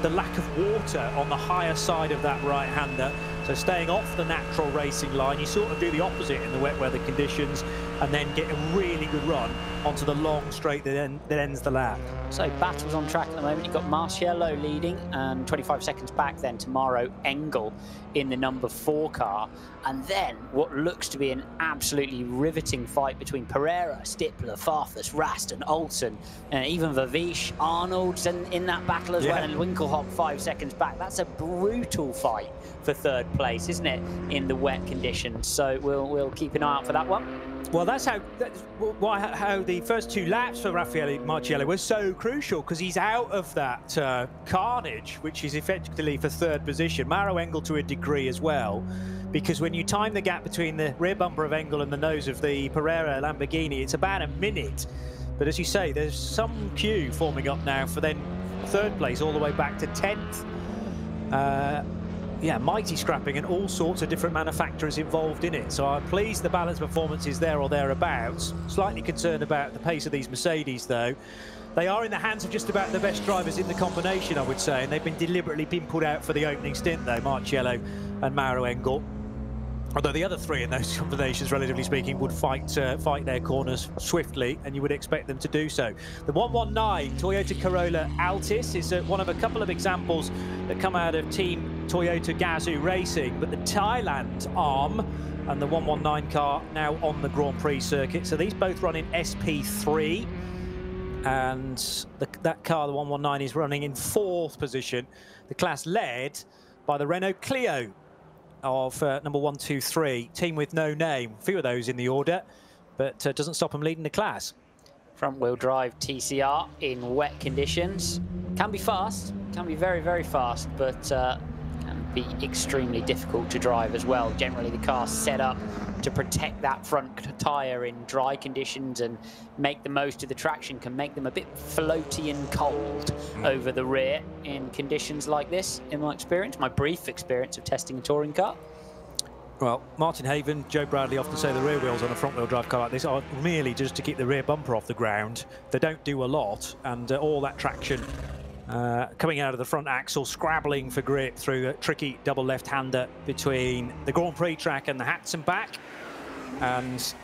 the lack of water on the higher side of that right-hander. So staying off the natural racing line, you sort of do the opposite in the wet weather conditions and then get a really good run onto the long straight that ends the lap. So battles on track at the moment. You've got Marciello leading and 25 seconds back then to Mauro Engel in the number 4 car. And then what looks to be an absolutely riveting fight between Pereira, Stippler, Farfus, Rast and Olsen. Even Vavish, Arnold's in that battle as well, and Winkelhock 5 seconds back. That's a brutal fight for third place, isn't it, in the wet conditions? So we'll keep an eye out for that one. Well, that's how the first 2 laps for Raffaele Marciello were so crucial, because he's out of that carnage, which is effectively for third position. Mauro Engel to a degree as well, because when you time the gap between the rear bumper of Engel and the nose of the Pereira Lamborghini, it's about a minute. But as you say, there's some queue forming up now for then third place all the way back to 10th. Yeah, mighty scrapping and all sorts of different manufacturers involved in it. So I'm pleased the balance performance is there or thereabouts. Slightly concerned about the pace of these Mercedes, though. They are in the hands of just about the best drivers in the combination, I would say, and they've been deliberately put out for the opening stint, though, Marciello and Mauro Engel. Although the other 3 in those combinations, relatively speaking, would fight their corners swiftly, and you would expect them to do so. The 119 Toyota Corolla Altis is one of a couple of examples that come out of Team Toyota Gazoo Racing, but the Thailand arm and the 119 car now on the Grand Prix circuit. So these both run in SP3, and that car, the 119, is running in 4th position. The class led by the Renault Clio of number 123, team with no name. A few of those in the order, but doesn't stop them leading the class. Front-wheel drive TCR in wet conditions. Can be fast, can be very, very fast, but can be extremely difficult to drive as well. Generally, the car's set up to protect that front tyre in dry conditions and make the most of the traction, can make them a bit floaty and cold over the rear in conditions like this, in my experience, my brief experience of testing a touring car. Well, Martin Haven, Joe Bradley often say the rear wheels on a front-wheel drive car like this are merely just to keep the rear bumper off the ground. They don't do a lot, and all that traction coming out of the front axle, scrabbling for grip through a tricky double left-hander between the Grand Prix track and the Hatson back. And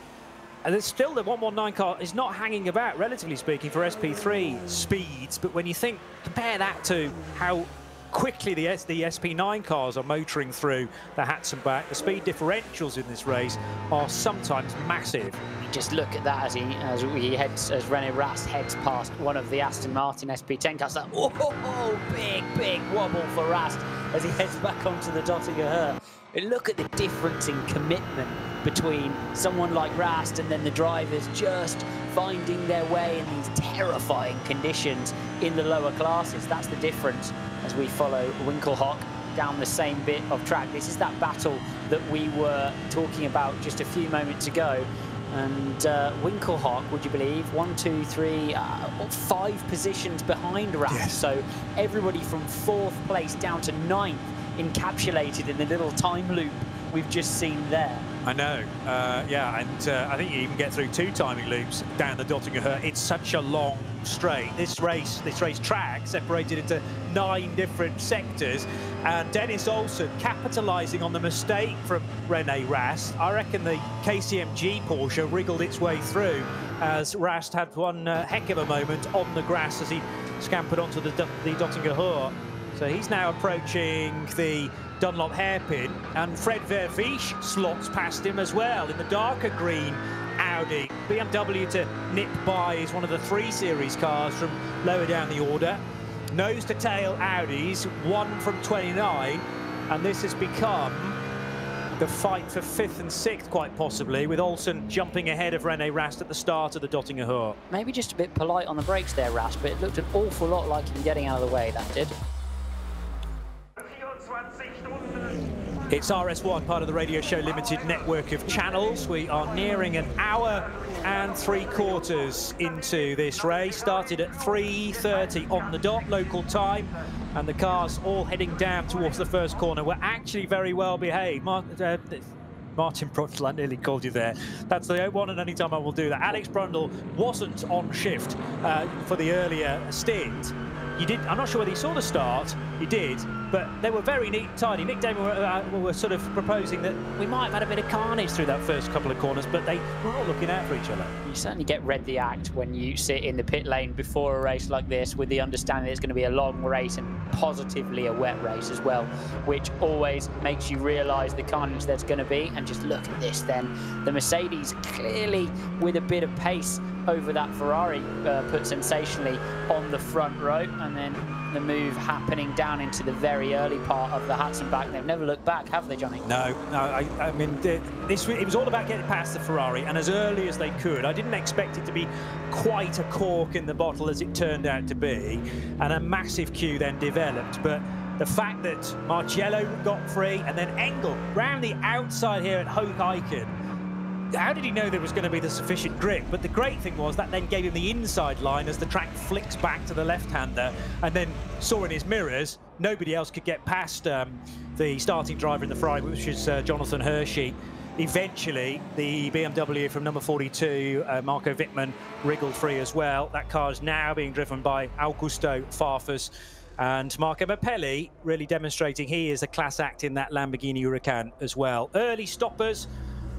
there's still the 119 car is not hanging about, relatively speaking, for SP3 speeds. But when you compare that to how quickly the SP9 cars are motoring through the Hatson back, the speed differentials in this race are sometimes massive. Just look at that as René Rast heads past one of the Aston Martin SP10 cars. Like, oh, big wobble for Rast as he heads back onto the Dottinger. Look at the difference in commitment between someone like Rast and then the drivers just finding their way in these terrifying conditions in the lower classes. That's the difference as we follow Winkelhock down the same bit of track. This is that battle that we were talking about just a few moments ago. And Winkelhock, would you believe, 1, 2, 3, 5 positions behind Rast. Yes. So everybody from 4th place down to 9th encapsulated in the little time loop we've just seen there. I know, yeah, and I think you even get through 2 timing loops down the Dottinger. It's such a long straight. This race track separated into 9 different sectors, and Dennis Olsen capitalising on the mistake from René Rast. I reckon the KCMG Porsche wriggled its way through as Rast had one heck of a moment on the grass as he scampered onto the Dottinger Hoor. So he's now approaching the Dunlop hairpin, and Fred Vervisch slots past him as well in the darker green Audi. BMW to nip by is one of the 3 Series cars from lower down the order. Nose to tail Audis, 1 from 29, and this has become the fight for 5th and 6th, quite possibly, with Olsen jumping ahead of René Rast at the start of the Dottinger Hoor. Maybe just a bit polite on the brakes there, Rast, but it looked an awful lot like him getting out of the way, that did. It's RS1, part of the Radio Show Limited network of channels. We are nearing an hour and 3/4 into this race. Started at 3:30 on the dot, local time, and the cars all heading down towards the first corner were actually very well behaved. Martin Brundle, I nearly called you there. That's the one and only time I will do that. Alex Brundle wasn't on shift for the earlier stint. You did. I'm not sure whether he saw the start. He did, but they were very neat and tidy. Nick Damon were sort of proposing that we might have had a bit of carnage through that first couple of corners, but they were all looking out for each other. You certainly get read the act when you sit in the pit lane before a race like this, with the understanding that it's going to be a long race and positively a wet race as well, which always makes you realise the carnage there's going to be. And just look at this then. The Mercedes clearly with a bit of pace over that Ferrari put sensationally on the front row, and then the move happening down into the very early part of the Hatzenbach. They've never looked back, have they, Johnny? No, I mean, it was all about getting past the Ferrari, and as early as they could. I didn't expect it to be quite a cork in the bottle as it turned out to be, and a massive queue then developed. But the fact that Marciello got free, and then Engel round the outside here at Hoek-Eiken, how did he know there was going to be the sufficient grip? But the great thing was that then gave him the inside line as the track flicks back to the left-hander, and then saw in his mirrors nobody else could get past the starting driver in the Ferrari, which is Jonathan Hershey. Eventually, the BMW from number 42, Marco Wittmann, wriggled free as well. That car is now being driven by Augusto Farfus. And Marco Mappelli really demonstrating he is a class act in that Lamborghini Huracan as well. Early stoppers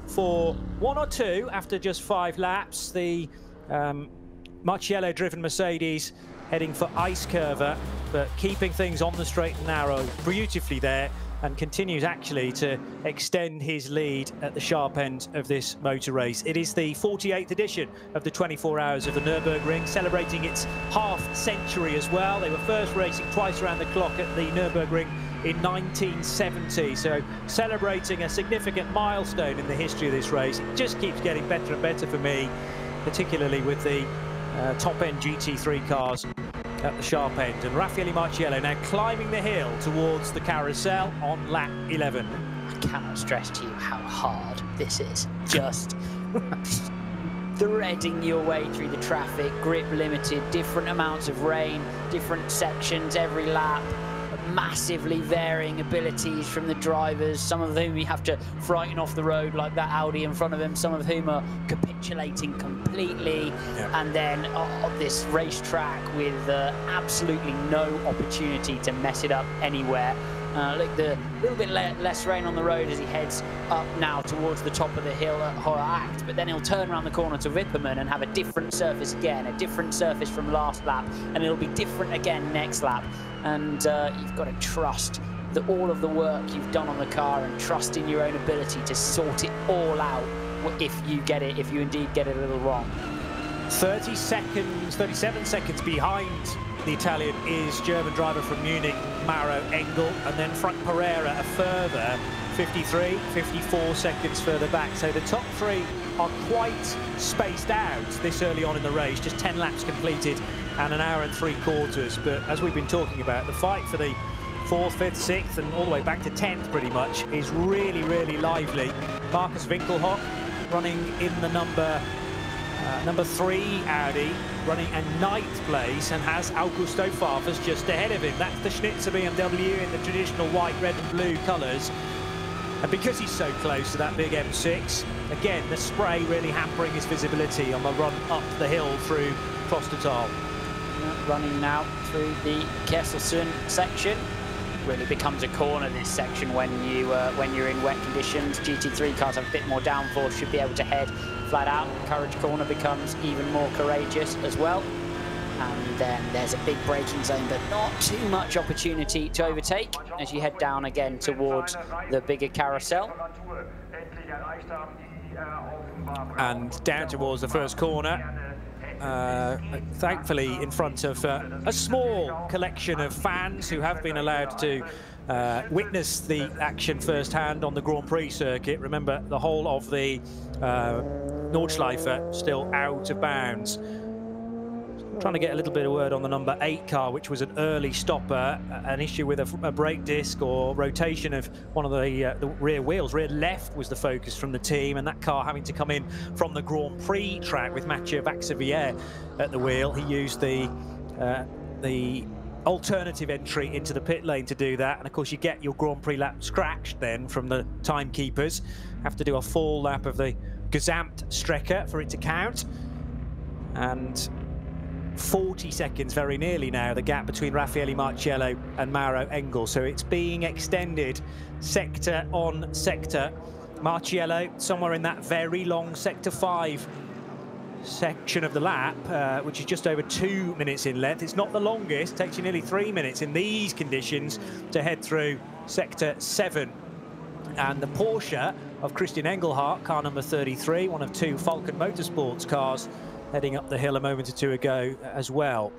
for 1 or 2 after just 5 laps. The Marciello-driven Mercedes heading for Ice Curver, but keeping things on the straight and narrow beautifully there, and continues actually to extend his lead at the sharp end of this motor race. It is the 48th edition of the 24 Hours of the Nürburgring, celebrating its half-century as well. They were first racing twice around the clock at the Nürburgring in 1970, so celebrating a significant milestone in the history of this race. It just keeps getting better and better for me, particularly with the top-end GT3 cars at the sharp end. And Raffaele Marciello now climbing the hill towards the carousel on lap 11. I cannot stress to you how hard this is. Just threading your way through the traffic, grip limited, different amounts of rain, different sections every lap, massively varying abilities from the drivers, some of whom you have to frighten off the road like that Audi in front of him, some of whom are capitulating completely. And then on this racetrack with absolutely no opportunity to mess it up anywhere. Look, the little bit less rain on the road as he heads up now towards the top of the hill at Hoek, but then he'll turn around the corner to Wipperman and have a different surface again, a different surface from last lap, and it'll be different again next lap. And you've got to trust that all of the work you've done on the car, and trust in your own ability to sort it all out if you get it, if you indeed get it a little wrong. 37 seconds behind the Italian is German driver from Munich, Mauro Engel, and then Frank Pereira a further 53, 54 seconds further back. So the top 3 are quite spaced out this early on in the race, just 10 laps completed and an hour and 3/4. But as we've been talking about, the fight for the 4th, 5th, 6th and all the way back to 10th pretty much is really, really lively. Markus Winkelhock running in the number 3 Audi, running a 9th place, and has Augusto Farfus just ahead of him. That's the Schnitzer BMW in the traditional white, red and blue colours. And because he's so close to that big M6, again, the spray really hampering his visibility on the run up the hill through Klostertal. Running now through the Kesselsund section. Really becomes a corner, this section, when you're in wet conditions. GT3 cars have a bit more downforce, should be able to head flat out. Courage corner becomes even more courageous as well. And then there's a big braking zone, but not too much opportunity to overtake as you head down again towards the bigger carousel. And down towards the first corner. Thankfully in front of a small collection of fans who have been allowed to witness the action firsthand on the Grand Prix circuit. Remember, the whole of the Nordschleife still out of bounds. Trying to get a little bit of word on the number 8 car, which was an early stopper, an issue with a brake disc or rotation of one of the rear wheels. Rear left was the focus from the team, and that car having to come in from the Grand Prix track with Mathieu Vaxivière at the wheel. He used the alternative entry into the pit lane to do that, and of course you get your Grand Prix lap scratched then from the timekeepers. Have to do a full lap of the Gesamtstrecke for it to count, and 40 seconds very nearly now, the gap between Raffaele Marciello and Mauro Engel. So it's being extended sector on sector. Marciello somewhere in that very long sector 5 section of the lap, which is just over 2 minutes in length. It's not the longest, takes you nearly 3 minutes in these conditions to head through sector 7. And the Porsche of Christian Engelhardt, car number 33, one of 2 Falcon Motorsports cars, heading up the hill a moment or two ago as well.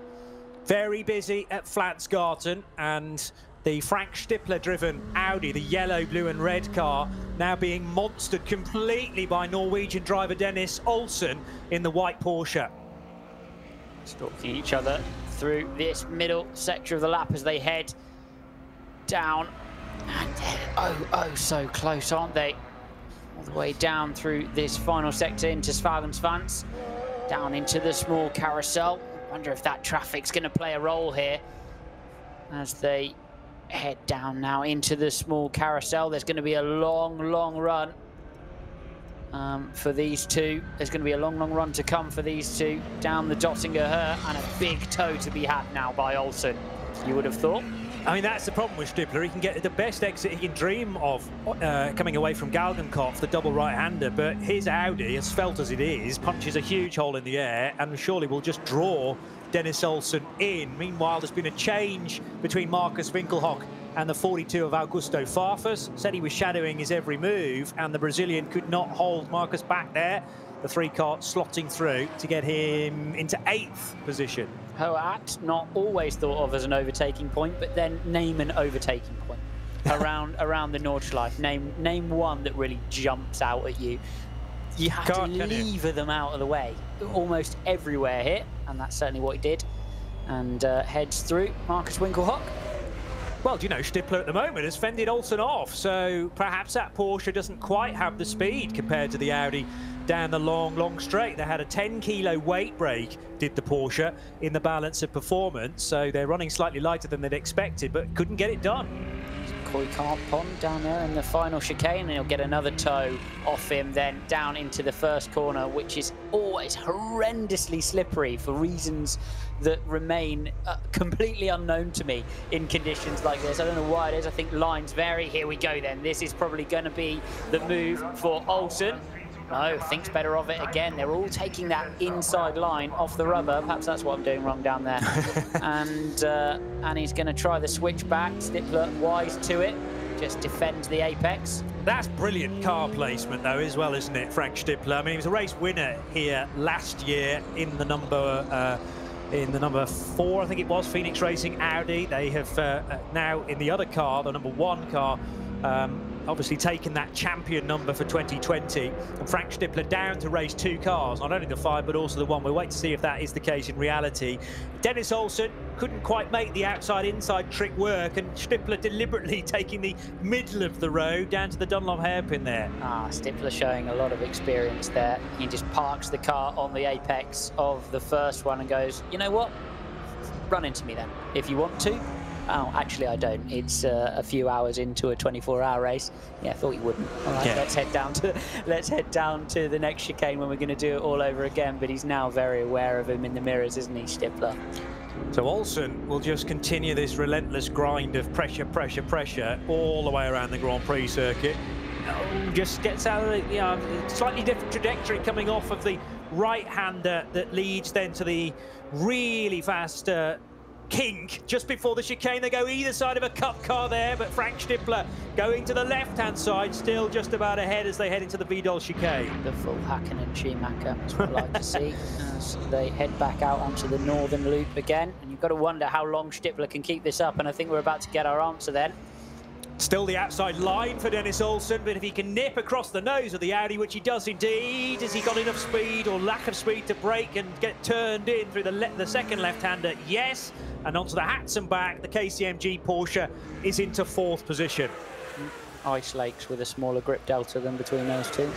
Very busy at Flansgarten, and the Frank Stippler-driven Audi, the yellow, blue and red car, now being monstered completely by Norwegian driver Dennis Olsen in the white Porsche. Stalking each other through this middle sector of the lap as they head down. And oh, so close, aren't they? All the way down through this final sector into Svagensvans. Down into the small carousel. Wonder if that traffic's going to play a role here as they head down now into the small carousel. There's going to be a long run for these two. There's going to be a long run to come for these two down the Dottinger Her, and a big toe to be had now by Olsen, you would have thought. I mean, that's the problem with Stippler. He can get the best exit he can dream of coming away from Galgenkopf, the double right-hander, but his Audi, as felt as it is, punches a huge hole in the air and surely will just draw Dennis Olsen in. Meanwhile, there's been a change between Markus Winkelhock and the 42 of Augusto Farfus. Said he was shadowing his every move, and the Brazilian could not hold Marcus back there. The 3-car slotting through to get him into 8th position. Hoat, not always thought of as an overtaking point, but then name an overtaking point around the Nordschleife. Name one that really jumps out at you. You have to lever them out of the way almost everywhere here, and that's certainly what he did. And heads through Markus Winkelhock. Well, you know, Stippler at the moment has fended Olsen off, so perhaps that Porsche doesn't quite have the speed compared to the Audi down the long straight. They had a 10-kilo weight break, did the Porsche, in the balance of performance, so they're running slightly lighter than they'd expected, but couldn't get it done. Koi Pond down there in the final chicane, and he'll get another toe off him then down into the first corner, which is always horrendously slippery for reasons that remain completely unknown to me in conditions like this. I don't know why it is. I think lines vary. Here we go then. This is probably going to be the move for Olsen. No, thinks better of it again. They're all taking that inside line off the rubber. Perhaps that's what I'm doing wrong down there. And he's going to try the switch back. Stippler wise to it. Just defends the apex. That's brilliant car placement, though, as well, isn't it, Frank Stippler? I mean, he was a race winner here last year in the number 4, I think it was, Phoenix Racing Audi. They have now in the other car, the number 1 car, obviously taken that champion number for 2020, and Frank Stippler down to race 2 cars, not only the 5 but also the 1. We'll wait to see if that is the case in reality. Dennis Olsen couldn't quite make the outside-inside trick work, and Stippler deliberately taking the middle of the road down to the Dunlop hairpin there. Stippler showing a lot of experience there. He just parks the car on the apex of the first one and goes, you know what, run into me then if you want to. Oh, actually, I don't. It's a few hours into a 24-hour race. Yeah, I thought you wouldn't. All right, let's head down to the next chicane when we're going to do it all over again. But he's now very aware of him in the mirrors, isn't he, Stippler? So Olsen will just continue this relentless grind of pressure all the way around the Grand Prix circuit. just gets out of the slightly different trajectory coming off of the right-hander that leads then to the really fast kink just before the chicane. They go either side of a cup car there, but Frank Stippler going to the left-hand side, still just about ahead as they head into the Vidal chicane. The full Hakkinen Schumacher, that's what I like to see, as they head back out onto the northern loop again. And you've got to wonder how long Stippler can keep this up, and I think we're about to get our answer then. Still the outside line for Dennis Olsen, but if he can nip across the nose of the Audi, which he does indeed, has he got enough speed or lack of speed to brake and get turned in through the second left-hander? Yes. And onto the Hatson back, the KCMG Porsche is into 4th position. Ice Lakes with a smaller grip delta than between those two.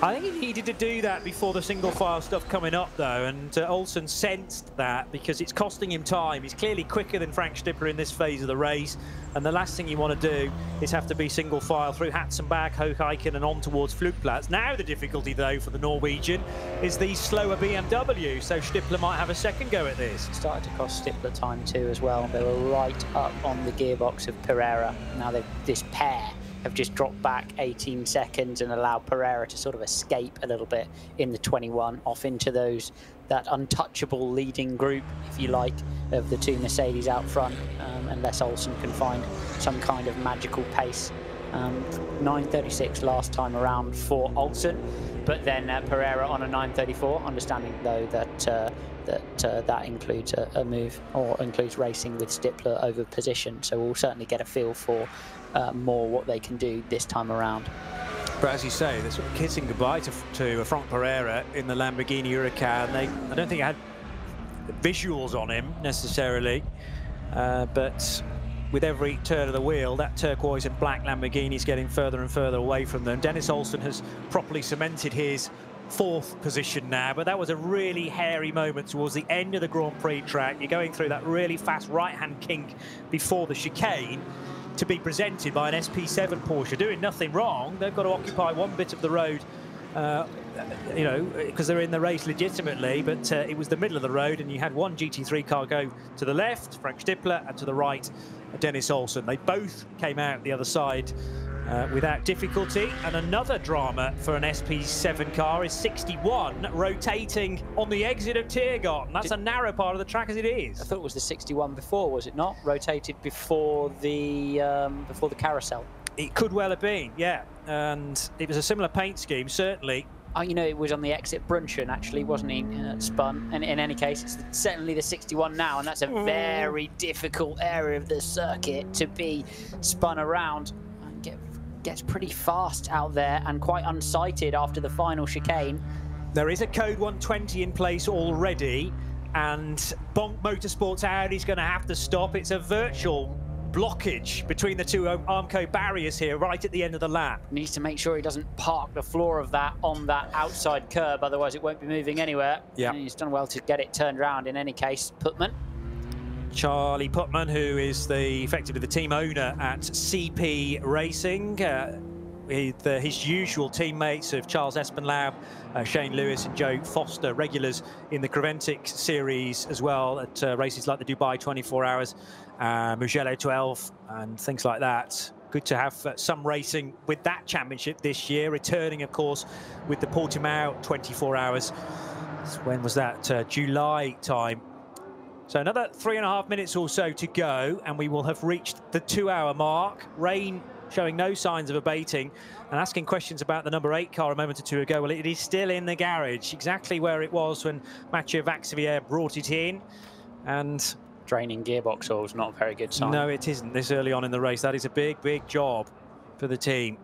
I think he needed to do that before the single file stuff coming up, though, and Olsen sensed that because it's costing him time. He's clearly quicker than Frank Stippler in this phase of the race, and the last thing you want to do is have to be single file through Hatzenbach, Hocheiken, and on towards Flugplatz. Now the difficulty, though, for the Norwegian is the slower BMW, so Stippler might have a second go at this. It started to cost Stippler time too as well. They were right up on the gearbox of Pereira. Now this pair have just dropped back 18 seconds and allowed Pereira to sort of escape a little bit in the 21 off into that untouchable leading group, if you like, of the two Mercedes out front, unless Olsen can find some kind of magical pace. 9:36 last time around for Olsen, but then Pereira on a 9:34, understanding though that includes a move, or includes racing with Stippler over position, so we'll certainly get a feel for more what they can do this time around. But as you say, they're sort of kissing goodbye to Frank Pereira in the Lamborghini Huracan. I don't think I had visuals on him necessarily, but with every turn of the wheel, that turquoise and black Lamborghini is getting further and further away from them. Dennis Olsen has properly cemented his 4th position now, but that was a really hairy moment towards the end of the Grand Prix track. You're going through that really fast right-hand kink before the chicane to be presented by an SP7 Porsche, doing nothing wrong. They've got to occupy one bit of the road, you know, because they're in the race legitimately, but it was the middle of the road, and you had one GT3 car go to the left, Frank Stippler, and to the right, Dennis Olsen. They both came out the other side without difficulty. And another drama for an SP7 car is 61 rotating on the exit of Tiergarten. That's a narrow part of the track as it is. I thought it was the 61 before, was it not? Rotated before the carousel. It could well have been, yeah. And it was a similar paint scheme, certainly. Oh, you know, it was on the exit Brunchen, actually, wasn't he? Spun. And in any case, it's certainly the 61 now, and that's a very difficult area of the circuit to be spun around. And gets pretty fast out there and quite unsighted after the final chicane. There is a code 120 in place already, and Bonk Motorsports Audi's going to have to stop. It's a virtual blockage between the two Armco barriers here right at the end of the lap. Needs to make sure he doesn't park the floor of that on that outside curb, otherwise it won't be moving anywhere. Yeah, he's done well to get it turned around in any case. Putman. Charlie Putman, who is effectively the team owner at CP Racing, with his usual teammates of Charles Espenlaub, Shane Lewis and Joe Foster, regulars in the Creventic series as well at races like the Dubai 24 Hours, Mugello 12 and things like that. Good to have some racing with that championship this year, returning of course with the Portimao 24 Hours. When was that? July time. So another 3.5 minutes or so to go, and we will have reached the 2-hour mark. Rain showing no signs of abating, and asking questions about the number 8 car a moment or two ago. Well, it is still in the garage, exactly where it was when Mathieu Vaxivière brought it in. And draining gearbox oil is not a very good sign. No, it isn't this early on in the race. That is a big, big job for the team.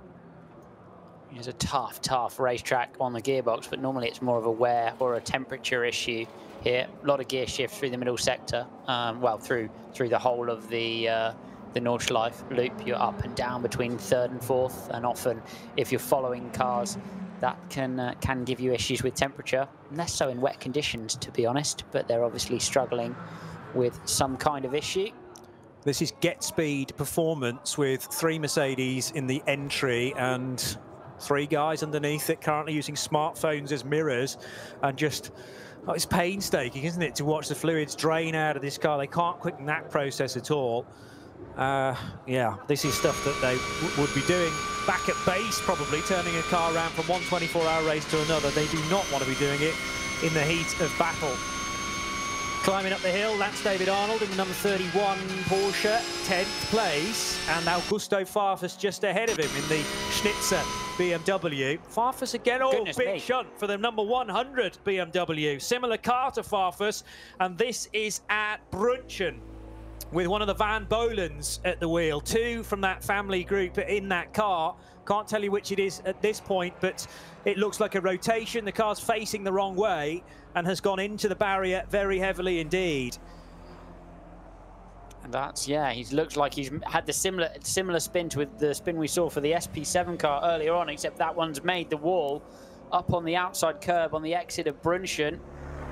It's a tough racetrack on the gearbox, but normally it's more of a wear or a temperature issue here. A lot of gear shifts through the middle sector, well, through the whole of the Nordschleife loop. You're up and down between 3rd and 4th, and often if you're following cars, that can give you issues with temperature. Less so in wet conditions, to be honest, but they're obviously struggling with some kind of issue. This is Get Speed Performance with 3 Mercedes in the entry and 3 guys underneath it currently using smartphones as mirrors, and just it's painstaking, isn't it, to watch the fluids drain out of this car. They can't quicken that process at all. Yeah, this is stuff that they would be doing back at base, probably, turning a car around from one 24-hour race to another. They do not want to be doing it in the heat of battle. Climbing up the hill, that's David Arnold in the number 31 Porsche, 10th place, and Augusto Farfus just ahead of him in the Schnitzer BMW. Farfus again, big shunt for the number 100 BMW. Similar car to Farfus, and this is at Brunchen, with one of the Van Bolens at the wheel. Two from that family group in that car. Can't tell you which it is at this point, but it looks like a rotation. The car's facing the wrong way and has gone into the barrier very heavily indeed. And that's, yeah, he looks like he's had the similar spin to the spin we saw for the SP7 car earlier on, except that one's made the wall up on the outside curb on the exit of Brunchen.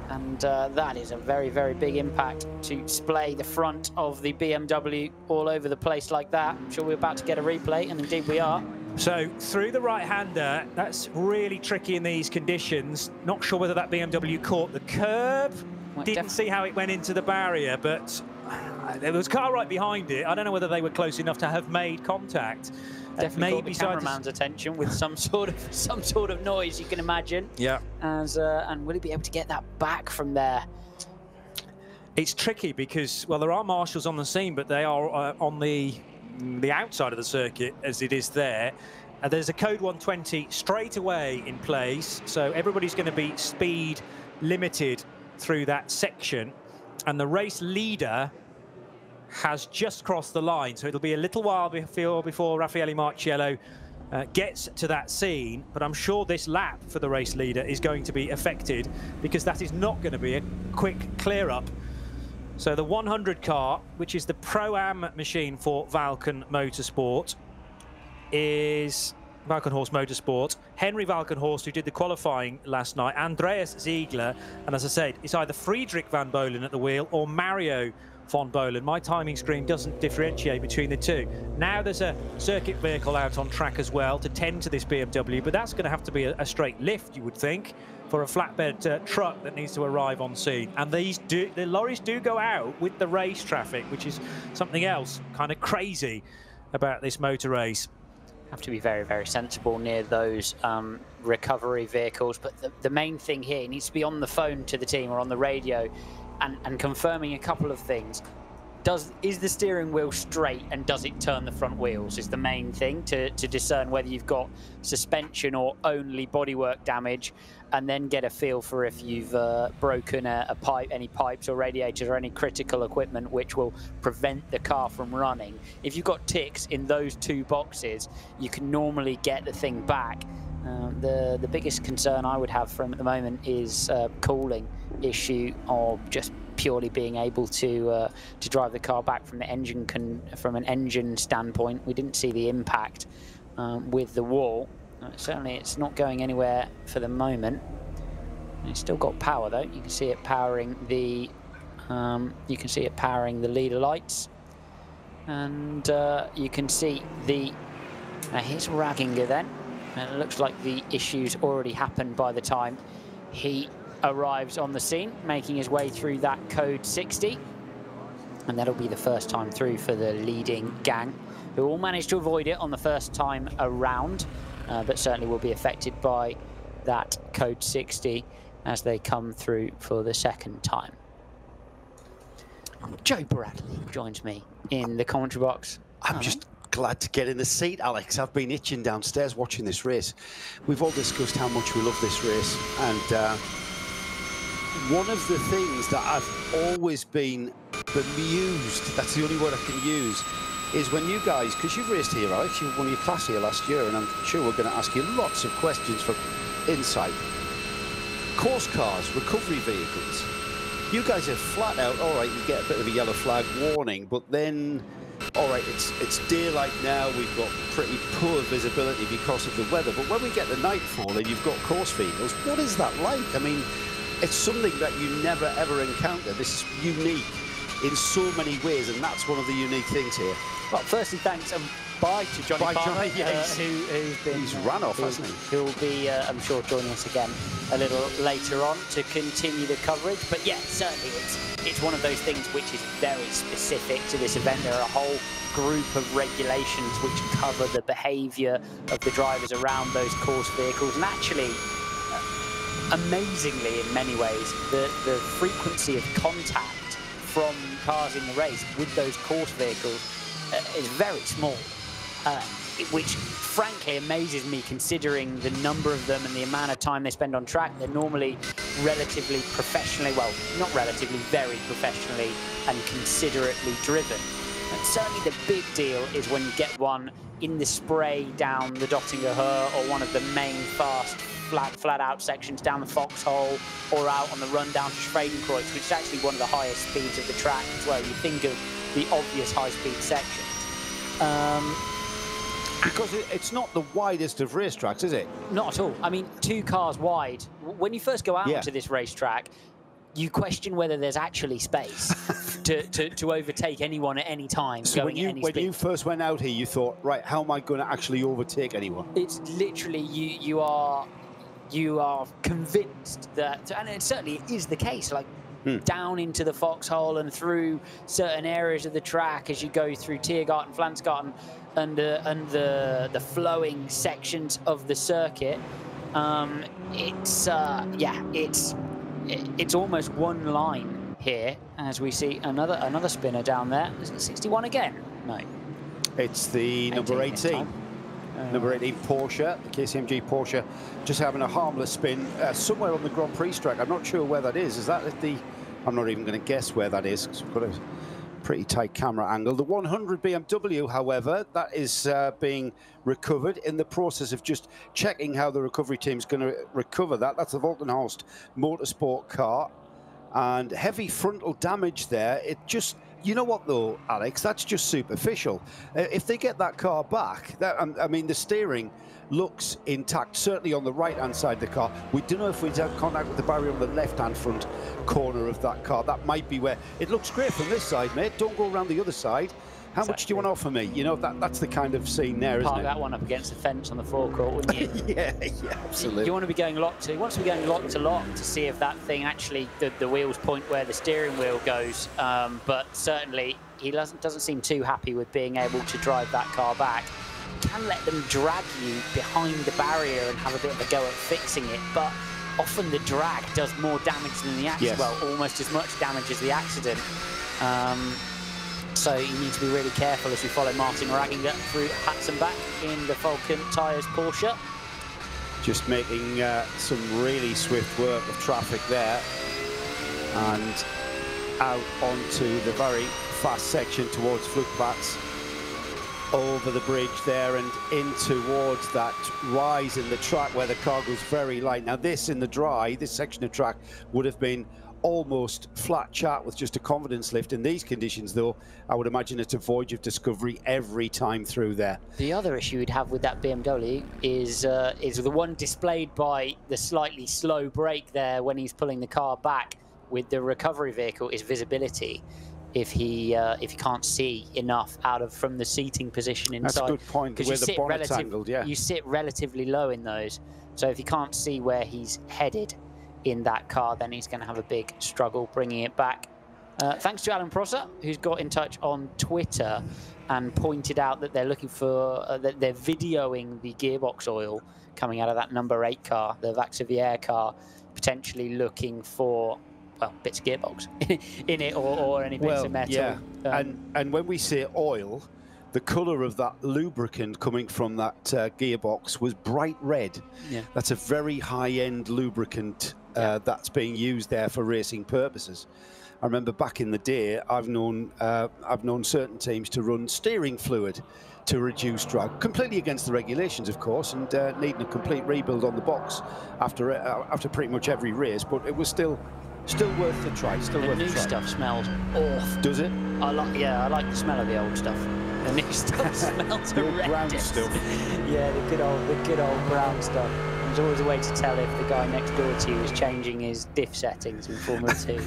And that is a very, very big impact to splay the front of the BMW all over the place like that. I'm sure we're about to get a replay, and indeed we are. So through the right-hander, that's really tricky in these conditions. Not sure whether that BMW caught the curb. Well, didn't see how it went into the barrier, but there was a car right behind it. I don't know whether they were close enough to have made contact. Definitely caught the cameraman's attention with some sort of noise, you can imagine. Yeah. And will he be able to get that back from there? It's tricky because, well, there are marshals on the scene, but they are on the outside of the circuit as it is there. There's a code 120 straight away in place, so everybody's going to be speed limited through that section, and the race leader has just crossed the line, so it'll be a little while before Raffaele Marciello gets to that scene, but I'm sure this lap for the race leader is going to be affected because that is not going to be a quick clear-up. So the 100 car, which is the Pro-Am machine for Valken Motorsport, is Valkenhorst Motorsport. Henry Valkenhorst, who did the qualifying last night, Andreas Ziegler, and as I said, it's either Friedrich Van Bolen at the wheel or Mario Van Bolen. My timing screen doesn't differentiate between the two. Now there's a circuit vehicle out on track as well to tend to this BMW, but that's going to have to be a straight lift, you would think, for a flatbed truck that needs to arrive on scene. And the lorries do go out with the race traffic, which is something else kind of crazy about this motor race. Have to be very, very sensible near those recovery vehicles. But the main thing here, he needs to be on the phone to the team or on the radio and confirming a couple of things. Is the steering wheel straight and does it turn the front wheels is the main thing to discern whether you've got suspension or only bodywork damage, and then get a feel for if you've broken any pipes or radiators or any critical equipment which will prevent the car from running. If you've got ticks in those two boxes, you can normally get the thing back. The biggest concern I would have from at the moment is cooling issue, or just purely being able to drive the car back from the engine from an engine standpoint. We didn't see the impact with the wall. Certainly it's not going anywhere for the moment. It's still got power though. You can see it powering the leader lights, and you can see the here's Ragginger then, and it looks like the issues already happened by the time he arrives on the scene, making his way through that code 60, and that'll be the first time through for the leading gang, who all managed to avoid it on the first time around, but certainly will be affected by that code 60 as they come through for the second time. Joe Bradley joins me in the commentary box. I'm just glad to get in the seat, Alex. I've been itching downstairs watching this race. We've all discussed how much we love this race, and one of the things that I've always been bemused, that's the only word I can use, is when you guys, because you've raced here, Alex, you won your class here last year, and I'm sure we're going to ask you lots of questions for insight. Course cars, recovery vehicles, you guys are flat out, all right, you get a bit of a yellow flag warning, but then, all right, it's daylight now, we've got pretty poor visibility because of the weather, but when we get the nightfall and you've got course vehicles, what is that like? I mean, it's something that you never ever encounter. This is unique in so many ways, and that's one of the unique things here. Well, firstly, thanks. bye to Johnny Palmer, yes. he's ran off, hasn't he? Who'll be, I'm sure, joining us again a little later on to continue the coverage. But yeah, certainly it's one of those things which is very specific to this event. There are a whole group of regulations which cover the behaviour of the drivers around those course vehicles, and actually, amazingly in many ways, the frequency of contact from cars in the race with those course vehicles is very small, which frankly amazes me considering the number of them and the amount of time they spend on track. They're normally relatively professionally, well, not relatively, very professionally and considerately driven. And certainly the big deal is when you get one in the spray down the Dottinger Höhe or one of the main fast flat out sections down the Foxhole, or out on the run down to Schwedenkreuz, which is actually one of the highest speeds of the track as well. You think of the obvious high-speed sections. Because it's not the widest of racetracks, is it? Not at all. I mean, 2 cars wide. When you first go out to this racetrack, you question whether there's actually space to overtake anyone at any time. So when you first went out here, you thought, right, how am I going to actually overtake anyone? It's literally you are convinced that, and it certainly is the case, like down into the Foxhole and through certain areas of the track as you go through Tiergarten, Pflanzgarten, and the flowing sections of the circuit. It's almost one line here as we see another spinner down there. Is it 61 again? No. It's the number 18. Number 18 Porsche, the KCMG Porsche, just having a harmless spin somewhere on the Grand Prix track. I'm not sure where that is. Is that at the... I'm not even going to guess where that is, because we've got a pretty tight camera angle. The 100 BMW, however, that is being recovered, in the process of just checking how the recovery team's going to recover that. That's the Voltenhorst Motorsport car. And heavy frontal damage there. It just... You know what, though, Alex? That's just superficial. If they get that car back, I mean, the steering looks intact, certainly on the right-hand side of the car. We don't know if we'd have contact with the barrier on the left-hand front corner of that car. That might be where... It looks great from this side, mate. Don't go around the other side. How much do you want to offer me? You know, that's the kind of scene there, isn't it? Park that one up against the fence on the forecourt, wouldn't you? yeah, absolutely. You want to be going lock to. He wants to be going lock to lock to see if that thing actually, the wheels point where the steering wheel goes. But certainly, he doesn't seem too happy with being able to drive that car back. You can let them drag you behind the barrier and have a bit of a go at fixing it, but often the drag does more damage than the accident. Yes. Well, almost as much damage as the accident. So you need to be really careful as we follow Martin Ragginger through Hatzenbach in the Falcon Tyres Porsche. Just making some really swift work of traffic there, and out onto the very fast section towards Flugplatz, over the bridge there and in towards that rise in the track where the car goes very light. Now this in the dry, this section of track would have been almost flat chat with just a confidence lift. In these conditions, though, I would imagine it's a voyage of discovery every time through there. The other issue you'd have with that BMW is the one displayed by the slightly slow brake there when he's pulling the car back with the recovery vehicle, is visibility. If he can't see enough from the seating position inside. That's a good point, the way the bonnet's angled, yeah. You sit relatively low in those, so if you can't see where he's headed in that car, then he's going to have a big struggle bringing it back. Thanks to Alan Prosser, who's got in touch on Twitter and pointed out that they're looking for, that they're videoing the gearbox oil coming out of that number 8 car, the Vaxivière car, potentially looking for, well, bits of gearbox in it or any bits of metal. Yeah, and when we say oil, the colour of that lubricant coming from that gearbox was bright red. Yeah. That's a very high-end lubricant that's being used there for racing purposes. I remember back in the day, I've known certain teams to run steering fluid to reduce drag, completely against the regulations, of course, and needing a complete rebuild on the box after pretty much every race. But it was still worth the try. Still worth the try. The new stuff smells awful. Does it? I like the smell of the old stuff. The new stuff smells the old brown horrendous. stuff. Yeah, the good old brown stuff. There's always a way to tell if the guy next door to you is changing his diff settings in Formula 2. You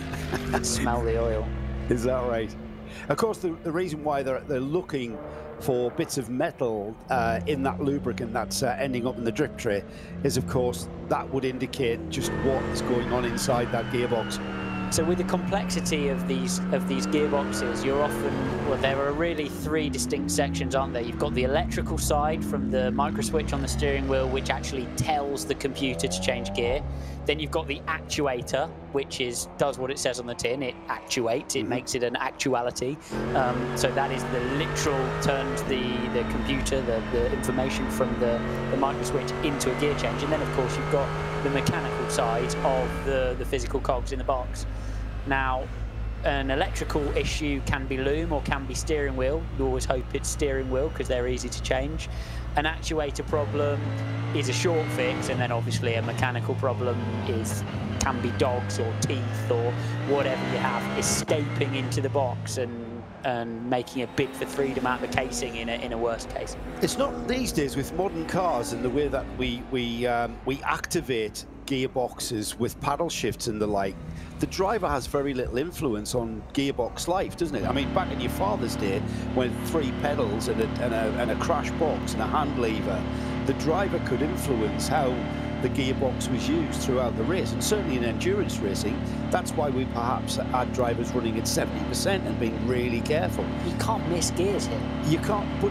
can smell the oil. Is that right? Of course, the reason why they're looking for bits of metal in that lubricant that's ending up in the drip tray is, of course, that would indicate just what is going on inside that gearbox. So with the complexity of these gearboxes, you're often, well, there are really three distinct sections, aren't there? You've got the electrical side from the micro switch on the steering wheel, which actually tells the computer to change gear. Then you've got the actuator, which does what it says on the tin. It actuates, it makes it an actuality. So that is the literal turns the computer, the information from the micro switch into a gear change. And then, of course, you've got the mechanical side of the physical cogs in the box. Now, an electrical issue can be loom or can be steering wheel. You always hope it's steering wheel because they're easy to change. An actuator problem is a short fix, and then obviously a mechanical problem can be dogs or teeth or whatever you have escaping into the box and making a bid for freedom out of the casing in a worst case. It's not these days with modern cars and the way that we activate gearboxes with paddle shifts and the like. The driver has very little influence on gearbox life, doesn't it? I mean, back in your father's day, when 3 pedals and a crash box and a hand lever, the driver could influence how the gearbox was used throughout the race, and certainly in endurance racing, that's why we perhaps had drivers running at 70% and being really careful. You can't miss gears here. You can't, but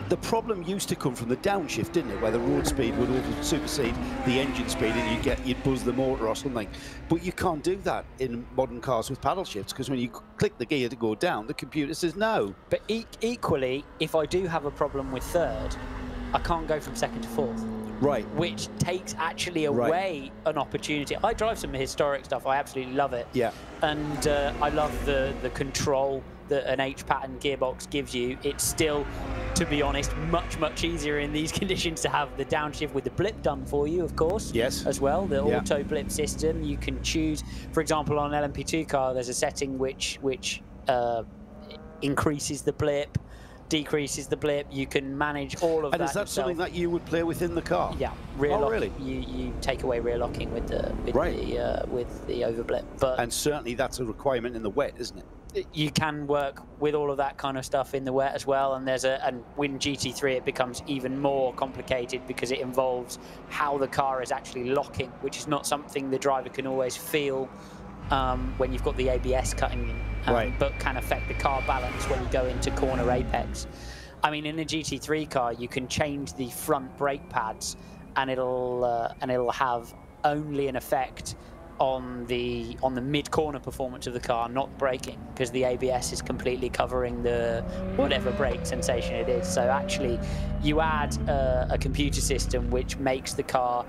the problem used to come from the downshift, didn't it? Where the road speed would supersede the engine speed and you'd buzz the motor or something. But you can't do that in modern cars with paddle shifts, because when you click the gear to go down, the computer says no. But equally, if I do have a problem with third, I can't go from second to fourth. Right. Which takes actually away an opportunity. I drive some historic stuff. I absolutely love it. Yeah. And I love the control that an H-pattern gearbox gives you. It's still, to be honest, much easier in these conditions to have the downshift with the blip done for you, of course. Yes. As well, the auto blip system. You can choose, for example, on an LMP2 car, there's a setting which increases the blip, decreases the blip. You can manage all of that. And is that yourself. something that you would play within the car? Yeah, rear lock. Really? You take away rear locking with the over blip. But and certainly that's a requirement in the wet, isn't it? You can work with all of that kind of stuff in the wet as well, and and with GT3 it becomes even more complicated because it involves how the car is actually locking, which is not something the driver can always feel when you've got the ABS cutting in, but can affect the car balance when you go into corner apex. I mean, in a GT3 car, you can change the front brake pads, and it'll have only an effect on the mid-corner performance of the car, not braking, because the ABS is completely covering the whatever brake sensation it is. So actually, you add a computer system which makes the car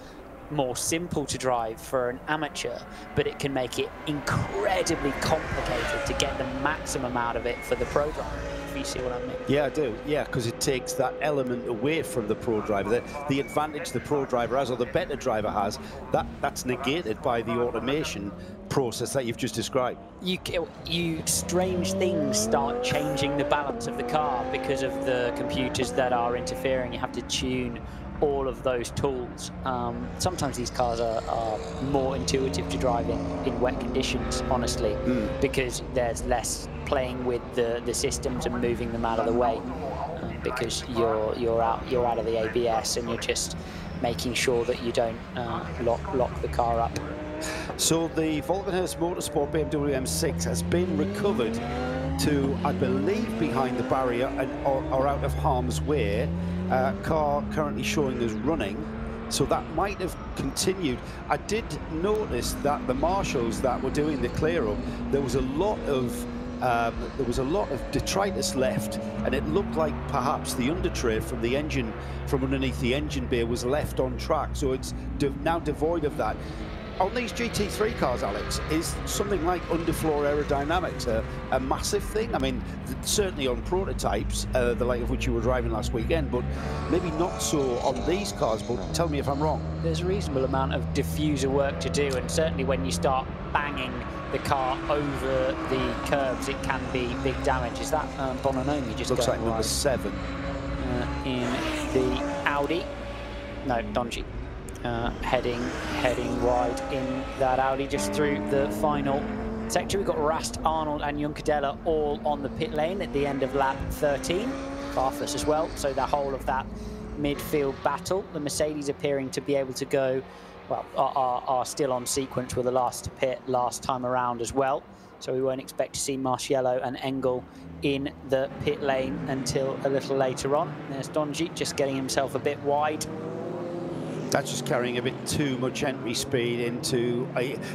more simple to drive for an amateur, but it can make it incredibly complicated to get the maximum out of it for the pro driver. If you see what I mean? Yeah, I do. Yeah, because it takes that element away from the pro driver. The advantage the pro driver has, or the better driver has, that's negated by the automation process that you've just described. You strange things start changing the balance of the car because of the computers that are interfering. You have to tune all of those tools. Sometimes these cars are more intuitive to drive in wet conditions, honestly, because there's less playing with the systems and moving them out of the way, because you're out of the ABS and you're just making sure that you don't lock the car up. So the Volkenhurst Motorsport BMW M6 has been recovered to, I believe, behind the barrier or out of harm's way. Car currently showing as running, so that might have continued. I did notice that the marshals that were doing the clear-up, there was a lot of detritus left, and it looked like perhaps the undertray from the engine, from underneath the engine bay, was left on track, so it's now devoid of that. On these GT3 cars, Alex, is something like underfloor aerodynamics a massive thing? I mean, certainly on prototypes, the like of which you were driving last weekend, but maybe not so on these cars, but tell me if I'm wrong. There's a reasonable amount of diffuser work to do, and certainly when you start banging the car over the curbs, it can be big damage. Is that Bononomi just looks going like number wide? 7. In the Audi. No, Donji. Heading wide in that Audi, just through the final sector. We've got Rast, Arnold and Juncadella all on the pit lane at the end of lap 13. Farfus as well, so the whole of that midfield battle. The Mercedes appearing to be able to go, well, are still on sequence with the last to pit last time around as well. So we won't expect to see Marciello and Engel in the pit lane until a little later on. There's Donji just getting himself a bit wide. That's just carrying a bit too much entry speed into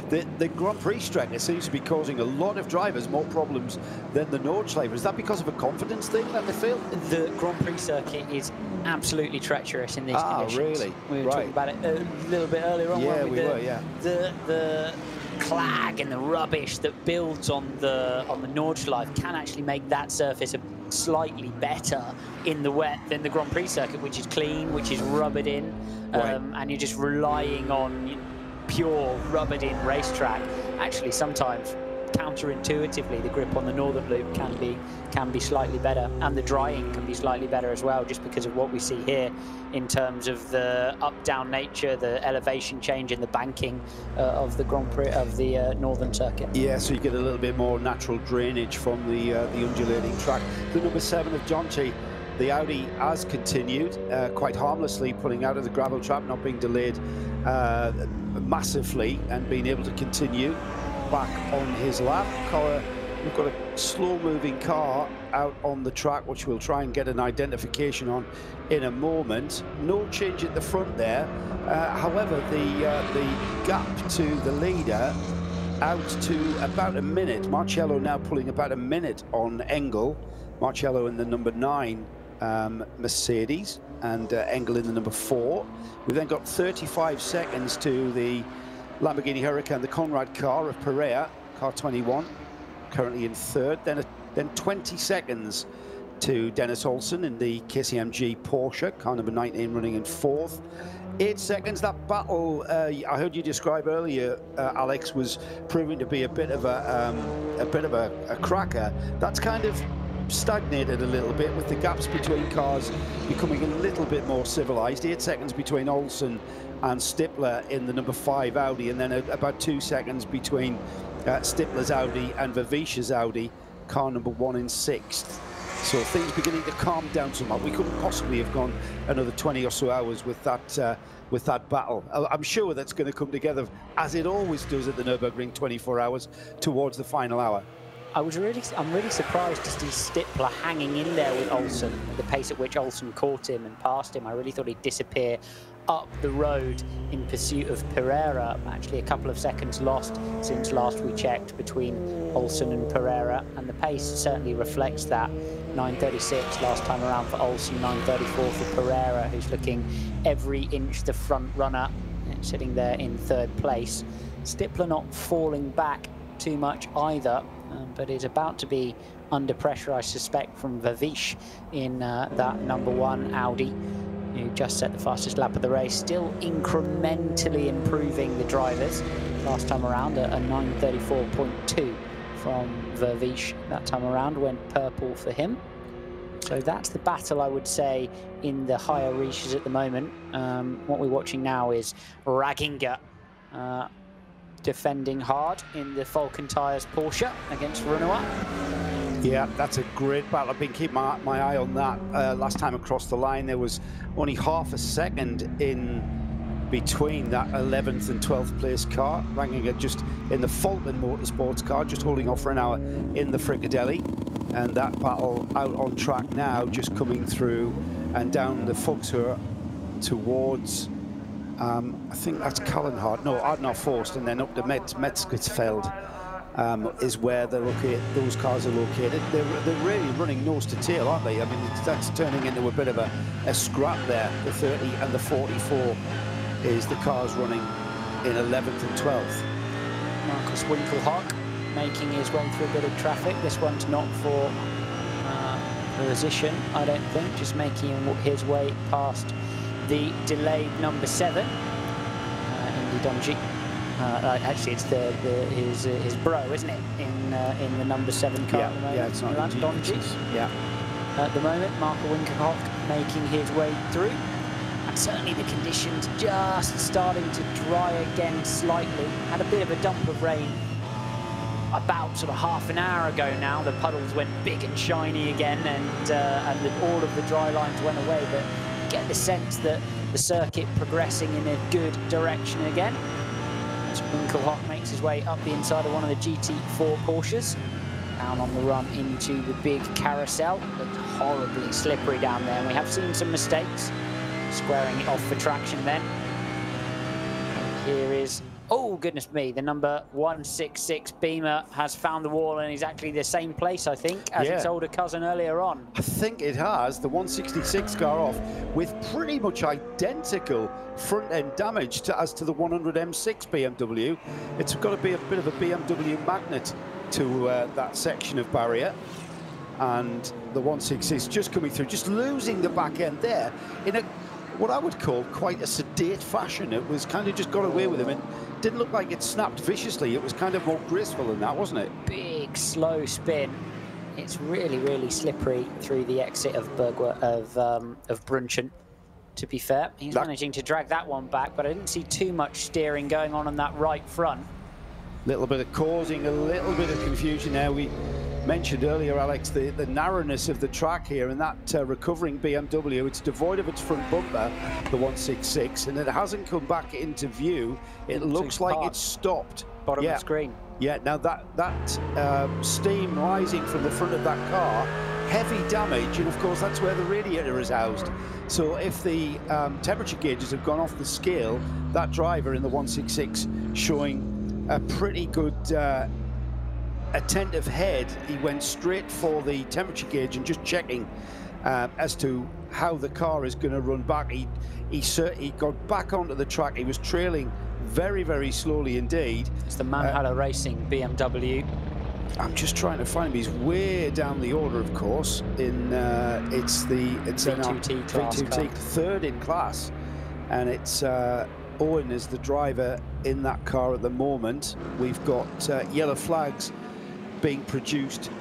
the Grand Prix track. It seems to be causing a lot of drivers more problems than the Nordschleife. Is that because of a confidence thing that they feel? The Grand Prix circuit is absolutely treacherous in these conditions. Really? We were talking about it a little bit earlier on. Yeah, we were, yeah. The clag and the rubbish that builds on the Nordschleife can actually make that surface slightly better in the wet than the Grand Prix circuit, which is clean, which is rubbered in, and you're just relying on pure rubbered in racetrack. Actually, sometimes counterintuitively, the grip on the northern loop can be slightly better, and the drying can be slightly better as well, just because of what we see here in terms of the up-down nature, the elevation change in the banking of the Grand Prix of the northern circuit. Yeah, so you get a little bit more natural drainage from the undulating track. The number 7 of Jonchi, the Audi has continued quite harmlessly, pulling out of the gravel trap, not being delayed massively, and being able to continue back on his lap. We've got a slow-moving car out on the track, which we'll try and get an identification on in a moment. No change at the front there. However, the gap to the leader out to about a minute. Marciello now pulling about a minute on Engel. Marciello in the number 9 Mercedes, and Engel in the number 4. We've then got 35 seconds to the Lamborghini Huracan, the Conrad car of Pereira, car 21, currently in 3rd. Then 20 seconds to Dennis Olsen in the KCMG Porsche, car number 19, running in 4th. 8 seconds. That battle I heard you describe earlier, Alex, was proving to be a bit of a cracker. That's kind of stagnated a little bit, with the gaps between cars becoming a little bit more civilized. 8 seconds between Olsen and Stippler in the number 5 Audi, and then about 2 seconds between Stippler's Audi and Vavish's Audi, car number 1 in 6th. So things beginning to calm down somewhat. We couldn't possibly have gone another 20 or so hours with that battle. I'm sure that's going to come together, as it always does at the Nürburgring 24 hours, towards the final hour. I'm really surprised to see Stippler hanging in there with Olsen, at the pace at which Olsen caught him and passed him. I really thought he'd disappear up the road in pursuit of Pereira. Actually, a couple of seconds lost since last we checked between Olsen and Pereira, and the pace certainly reflects that. 9:36 last time around for Olsen, 9:34 for Pereira, who's looking every inch the front runner, sitting there in 3rd place. Stippler not falling back too much either, but is about to be under pressure, I suspect, from Vavish in that number 1 Audi, who just set the fastest lap of the race. Still incrementally improving the drivers. Last time around, a 9:34.2 from Vavish. That time around went purple for him. So that's the battle, I would say, in the higher reaches at the moment. What we're watching now is Raginger defending hard in the Falcon Tyres Porsche against Renoir. Yeah, that's a great battle. I've been keeping my eye on that. Last time across the line, there was only half a second in between that 11th and 12th place car. Raginger just in the Falcon Motorsports car, just holding off for an hour in the Fricadelli. And that battle out on track now, just coming through and down the Fuchsur towards, I think that's Kallenhardt, no, Ardnar Forst, and then up to Metzgersfeld is where those cars are located. They're really running nose to tail, aren't they? I mean, that's turning into a bit of a scrap there. The 30 and the 44 is the cars running in 11th and 12th. Markus Winkelhock making his way through a bit of traffic. This one's not for position, I don't think, just making his way past the delayed number 7, Indy Donji. Actually, it's his bro, isn't it? In the number 7 car. Yeah, it's not Donji. Yeah. At the moment, Marco Winkelhock making his way through. And certainly the conditions just starting to dry again slightly. Had a bit of a dump of rain about sort of half an hour ago now. The puddles went big and shiny again, and all of the dry lines went away. But you get the sense that the circuit progressing in a good direction again. As Winkelhock makes his way up the inside of one of the GT4 Porsches, down on the run into the big carousel. Looked horribly slippery down there, and we have seen some mistakes, squaring it off for traction then. And here is, oh goodness me, the number 166 Beamer has found the wall, and is actually the same place, I think, as its older cousin earlier on. I think it has. The 166 car off with pretty much identical front-end damage as to the 100 M6 BMW. It's got to be a bit of a BMW magnet to that section of barrier, and the 166 just coming through, just losing the back end there in a what I would call quite a sedate fashion. It was kind of just got away with him, and didn't look like it snapped viciously. It was kind of more graceful than that, wasn't it? Big slow spin. It's really, really slippery through the exit of Brunchen. To be fair, he's managing to drag that one back, but I didn't see too much steering going on that right front. Little bit of causing a little bit of confusion there. We mentioned earlier, Alex, the narrowness of the track here, and that recovering BMW, it's devoid of its front bumper, the 166, and it hasn't come back into view. It looks like it's stopped. Bottom of the screen. Yeah, now that steam rising from the front of that car, heavy damage, and of course that's where the radiator is housed. So if the temperature gauges have gone off the scale, that driver in the 166 showing a pretty good attentive head. He went straight for the temperature gauge and just checking as to how the car is going to run back. He got back onto the track. He was trailing very, very slowly indeed. It's the Manhala Racing BMW. I'm just trying to find him. He's way down the order, of course. It's V2T class, V2T, third in class, and it's Owen is the driver in that car at the moment. We've got yellow flags being produced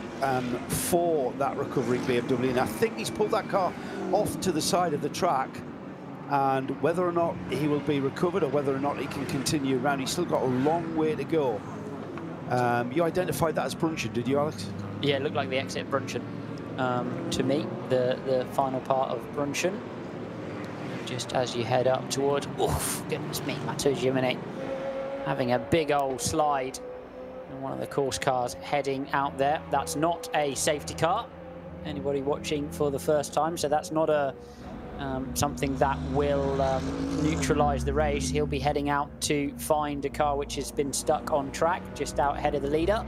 for that recovering BMW, and I think he's pulled that car off to the side of the track, and whether or not he will be recovered or whether or not he can continue around, he's still got a long way to go. You identified that as Brunchen, did you, Alex? Yeah, it looked like the exit Brunchen to me, the final part of Brunchen. Just as you head up towards, oof, goodness me, Matteo Gimene having a big old slide in one of the course cars heading out there. That's not a safety car, anybody watching for the first time, so that's not a something that will neutralize the race. He'll be heading out to find a car which has been stuck on track just out ahead of the leader.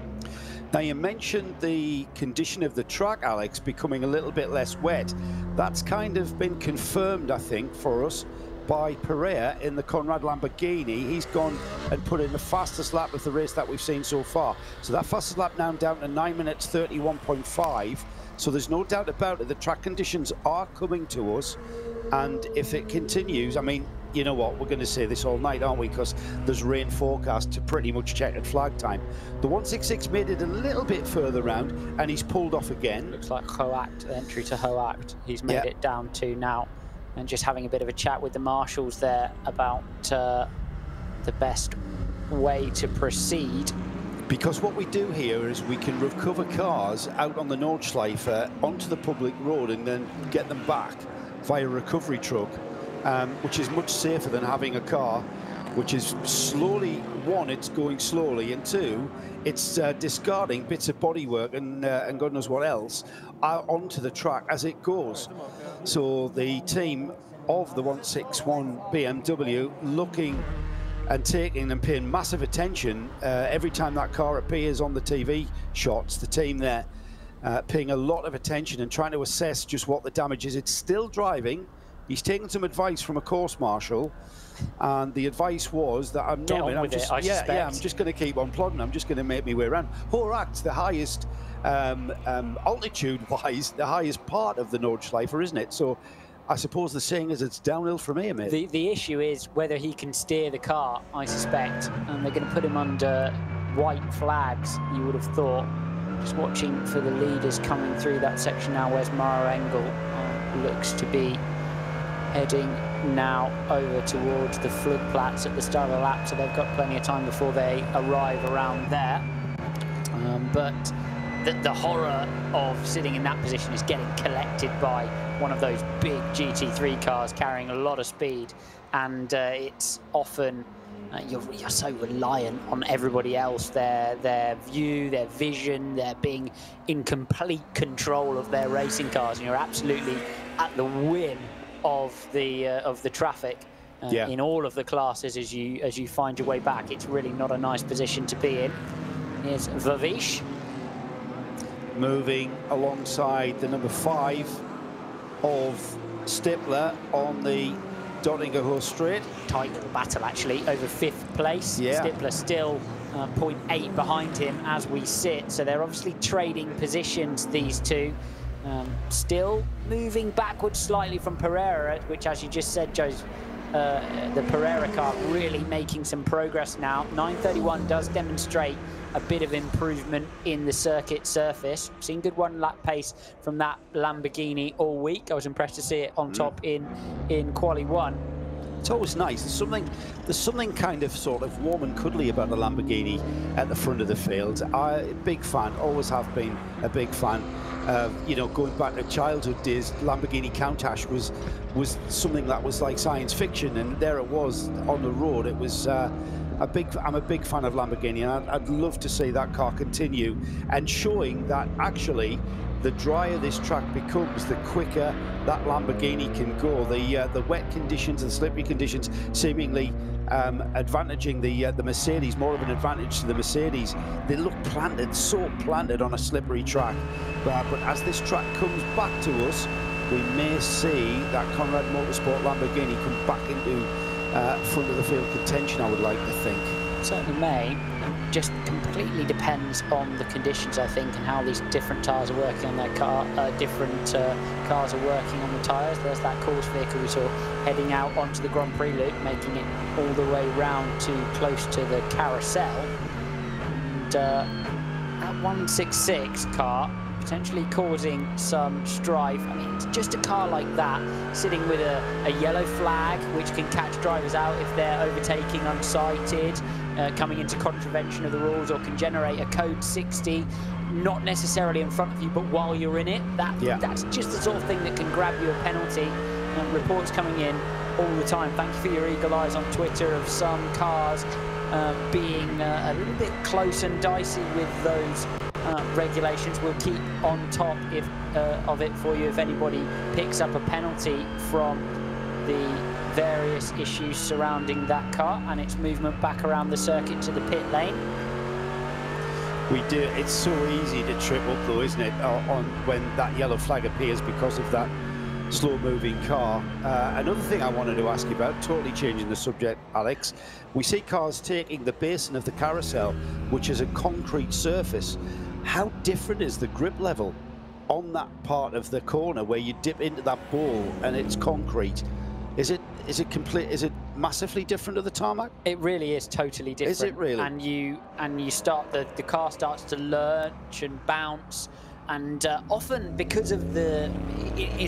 Now, you mentioned the condition of the track, Alex, becoming a little bit less wet. That's kind of been confirmed, I think, for us by Pereira in the Conrad Lamborghini. He's gone and put in the fastest lap of the race that we've seen so far. So that fastest lap now down to 9 minutes 31.5. So there's no doubt about it. The track conditions are coming to us. And if it continues, I mean, you know what, we're going to say this all night, aren't we? Because there's rain forecast to pretty much checkered flag time. The 166 made it a little bit further round, and he's pulled off again. Looks like Hoact, entry to Hoact. He's made it down to now, and just having a bit of a chat with the marshals there about the best way to proceed. Because what we do here is we can recover cars out on the Nordschleife onto the public road and then get them back via recovery truck. Which is much safer than having a car which is slowly, one, it's going slowly, and two, it's discarding bits of bodywork and God knows what else onto the track as it goes. So the team of the 161 BMW looking and taking and paying massive attention every time that car appears on the TV shots. The team there paying a lot of attention and trying to assess just what the damage is. It's still driving. He's taken some advice from a course marshal, and the advice was that I'm just going to keep on plodding. I'm just going to make my way around. Horack's the highest altitude-wise, the highest part of the Nordschleife, isn't it? So I suppose the saying is it's downhill from here, mate. The issue is whether he can steer the car, I suspect, and they're going to put him under white flags, you would have thought. Just watching for the leaders coming through that section now. Where's Mara Engel? Looks to be heading now over towards the floodplats at the start of the lap, so they've got plenty of time before they arrive around there. but the horror of sitting in that position is getting collected by one of those big GT3 cars carrying a lot of speed, and it's often you're so reliant on everybody else, their view, their vision, their being in complete control of their racing cars, and you're absolutely at the whim of the traffic in all of the classes as you find your way back. It's really not a nice position to be in. Here's Vavish moving alongside the number 5 of Stippler on the Dottingerhorst straight. Tight little battle actually over 5th place. Yeah. Stippler still 0.8 behind him as we sit, so they're obviously trading positions, these two. Still moving backwards slightly from Pereira, which, as you just said, Joe's the Pereira car really making some progress now. 9:31 does demonstrate a bit of improvement in the circuit surface. Seen good 1-lap pace from that Lamborghini all week. I was impressed to see it on top in Quali 1. It's always nice. There's something kind of sort of warm and cuddly about the Lamborghini at the front of the field. Big fan, always have been a big fan. You know, going back to childhood days, Lamborghini Countach was something that was like science fiction, and there it was on the road. It was I'm a big fan of Lamborghini, and I'd love to see that car continue, and showing that actually the drier this track becomes, the quicker that Lamborghini can go. The wet conditions and slippery conditions seemingly advantaging the Mercedes, more of an advantage to the Mercedes. They look planted, so planted on a slippery track. But as this track comes back to us, we may see that Conrad Motorsport Lamborghini come back into front of the field contention, I would like to think. Certainly may. It just completely depends on the conditions, I think, and how these different tyres are working on their car. Cars are working on the tyres. There's that course vehicle we saw heading out onto the Grand Prix loop, making it all the way round to close to the carousel. And that 166 car potentially causing some strife. I mean, it's just a car like that, sitting with a yellow flag, which can catch drivers out if they're overtaking unsighted, coming into contravention of the rules, or can generate a code 60, not necessarily in front of you, but while you're in it. That's just the sort of thing that can grab you a penalty. Reports coming in all the time. Thank you for your eagle eyes on Twitter of some cars being a little bit close and dicey with those regulations. We'll keep on top of it for you if anybody picks up a penalty from the various issues surrounding that car and its movement back around the circuit to the pit lane. We do. It's so easy to trip up, though, isn't it, on when that yellow flag appears because of that slow-moving car. Another thing I wanted to ask you about, totally changing the subject, Alex, we see cars taking the basin of the carousel, which is a concrete surface. How different is the grip level on that part of the corner where you dip into that bowl and it's concrete? Is it massively different to the tarmac? It really is totally different. Is it really? And you start the car starts to lurch and bounce. And often, because of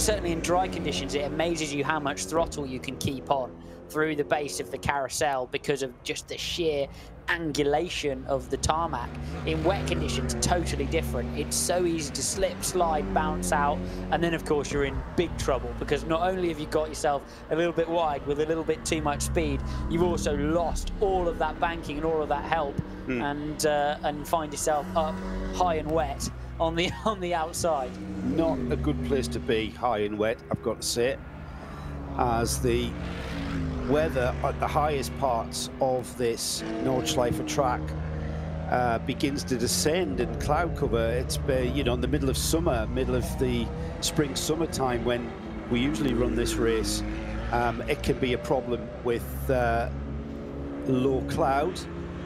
certainly in dry conditions, it amazes you how much throttle you can keep on through the base of the carousel because of just the sheer angulation of the tarmac. In wet conditions, totally different. It's so easy to slip, slide, bounce out, and then of course you're in big trouble, because not only have you got yourself a little bit wide with a little bit too much speed, you've also lost all of that banking and all of that help, and find yourself up high and wet on the outside. Not a good place to be, high and wet, I've got to say it, as the weather at the highest parts of this Nordschleife track begins to descend in cloud cover. It's you know, in the middle of summer, middle of the spring-summer time when we usually run this race. It can be a problem with low cloud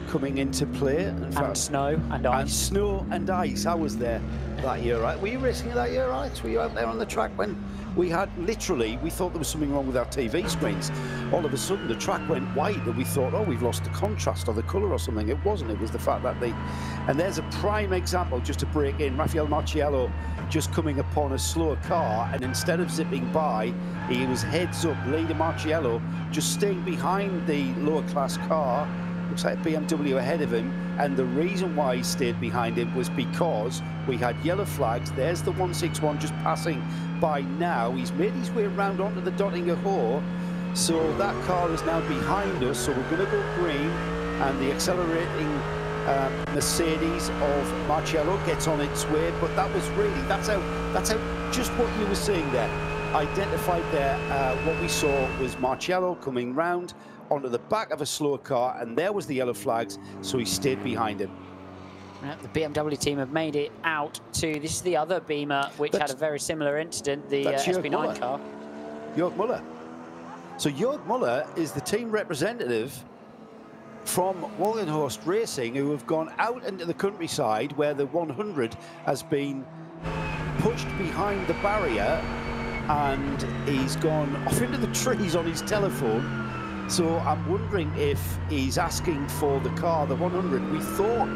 coming into play. And snow and ice. And snow and ice. I was there that year, right? Were you racing that year, Alex? Were you out there on the track when we had, literally, we thought there was something wrong with our TV screens. All of a sudden, the track went white, and we thought, oh, we've lost the contrast or the colour or something. It wasn't. It was the fact that and there's a prime example, just to break in, Raffaele Marciello just coming upon a slower car, and instead of zipping by, he was heads up. Leader Marciello just staying behind the lower class car, looks like a BMW ahead of him, and the reason why he stayed behind him was because we had yellow flags. There's the 161 just passing by now. He's made his way around onto the Dottinger Hore, so that car is now behind us, so we're going to go green, and the accelerating Mercedes of Marcello gets on its way. But that was really, that's how just what you were saying there, identified there. What we saw was Marcello coming round onto the back of a slower car, and there was the yellow flags, so he stayed behind him. The BMW team have made it out to, this is the other Beamer, which had a very similar incident, the SP9 car. Jörg Müller. So Jörg Müller is the team representative from Walgenhorst Racing, who have gone out into the countryside where the 100 has been pushed behind the barrier, and he's gone off into the trees on his telephone. So I'm wondering if he's asking for the car, the 100 we thought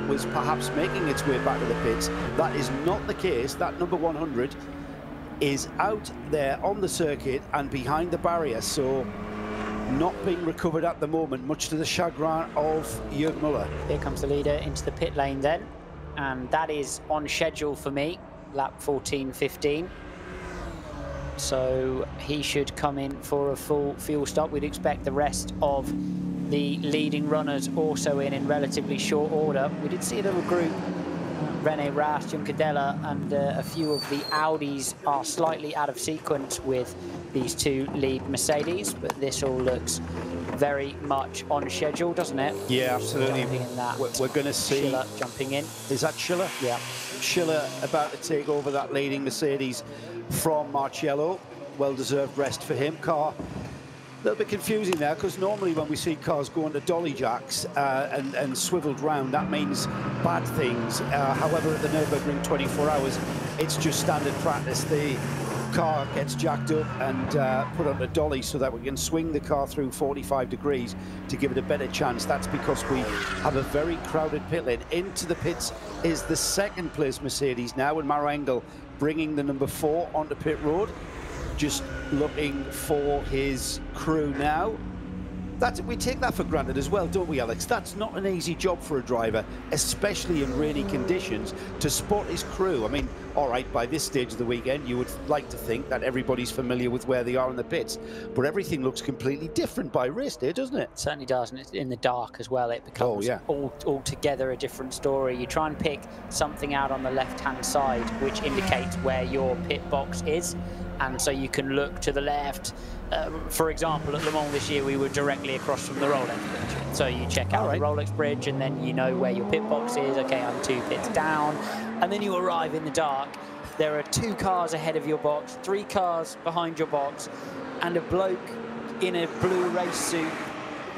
was perhaps making its way back to the pits. That is not the case. That number 100 is out there on the circuit and behind the barrier, so not being recovered at the moment, much to the chagrin of Jörg Müller. Here comes the leader into the pit lane then, and that is on schedule for me, lap 14.15. So he should come in for a full fuel stop. We'd expect the rest of the leading runners also in relatively short order. We did see a little group, René Rast, Juncadella, and a few of the Audis are slightly out of sequence with these two lead Mercedes, but this all looks very much on schedule, doesn't it? Yeah, absolutely. We're going to see Schiller jumping in. Is that Schiller? Yeah. Schiller about to take over that leading Mercedes from Marcello. Well-deserved rest for him. Car a little bit confusing there, because normally when we see cars go into dolly jacks and swiveled round, that means bad things. However, at the Nürburgring 24 hours, it's just standard practice. The car gets jacked up and put on a dolly so that we can swing the car through 45 degrees to give it a better chance. That's because we have a very crowded pit lane. Into the pits is the second place Mercedes now, and Maro Engel bringing the number 4 onto pit road, just looking for his crew now. We take that for granted as well, don't we, Alex? That's not an easy job for a driver, especially in rainy conditions, to spot his crew. I mean, all right, by this stage of the weekend, you would like to think that everybody's familiar with where they are in the pits, but everything looks completely different by race day, doesn't it? It certainly does, and it's in the dark as well. It becomes altogether a different story. You try and pick something out on the left-hand side, which indicates where your pit box is, and so you can look to the left. For example, at Le Mans this year, we were directly across from the Rolex bridge. So you check out the Rolex bridge, and then you know where your pit box is. Okay, I'm 2 pits down. And then you arrive in the dark. There are 2 cars ahead of your box, 3 cars behind your box, and a bloke in a blue race suit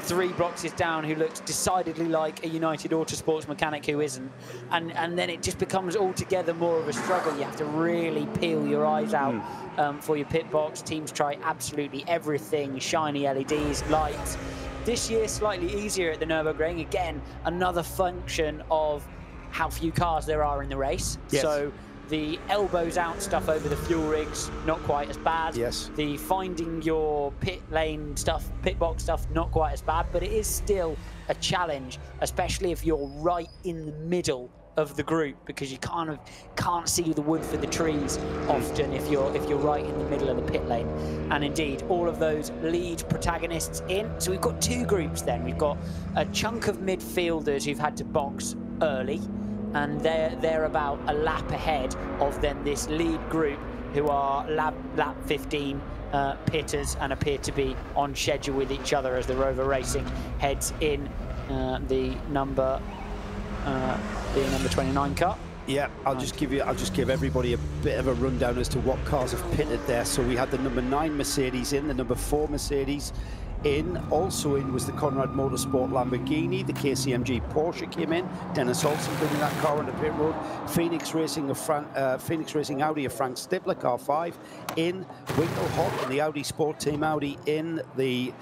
3 boxes down who looks decidedly like a United Autosports mechanic who isn't. And then it just becomes altogether more of a struggle. You have to really peel your eyes out for your pit box. Teams try absolutely everything, shiny LEDs, lights. This year, slightly easier at the Nürburgring. Again, another function of how few cars there are in the race. Yes. So the elbows out stuff over the fuel rigs, not quite as bad. Yes. The finding your pit lane stuff, pit box stuff, not quite as bad, but it is still a challenge, especially if you're right in the middle of the group, because you kind of can't see the wood for the trees often if you're right in the middle of the pit lane. And indeed, all of those lead protagonists in. So we've got 2 groups then. We've got a chunk of midfielders who've had to box early, and they're about a lap ahead of then this lead group who are lap 15 pitters and appear to be on schedule with each other as the Rover Racing heads in the number 29 car. Yeah, I'll just give everybody a bit of a rundown as to what cars have pitted there. So we had the number 9 Mercedes in, the number 4 Mercedes in. Also in was the Conrad Motorsport Lamborghini, the KCMG Porsche came in, Dennis Olsen bringing that car onto pit road, Phoenix Racing Audi of Frank Stippler, car 5 in, Winkelhock and the Audi Sport Team Audi in, the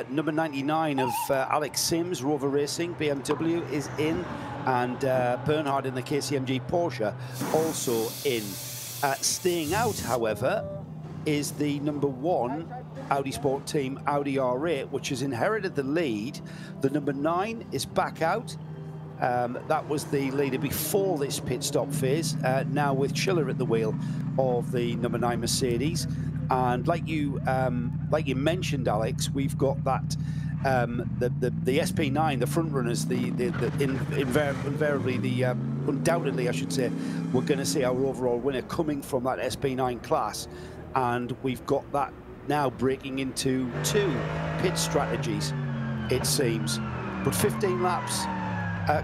number 99 of Alex Sims, Rover Racing, BMW is in, and Bernhard in the KCMG Porsche also in. Staying out, however, is the #1 Audi Sport team, Audi R8, which has inherited the lead. The #9 is back out. That was the leader before this pit stop phase, now with Schiller at the wheel of the #9 Mercedes. And like you mentioned, Alex, we've got that the SP9, the front runners, undoubtedly, I should say, we're going to see our overall winner coming from that SP9 class, and we've got that now breaking into 2 pit strategies, it seems. But 15 laps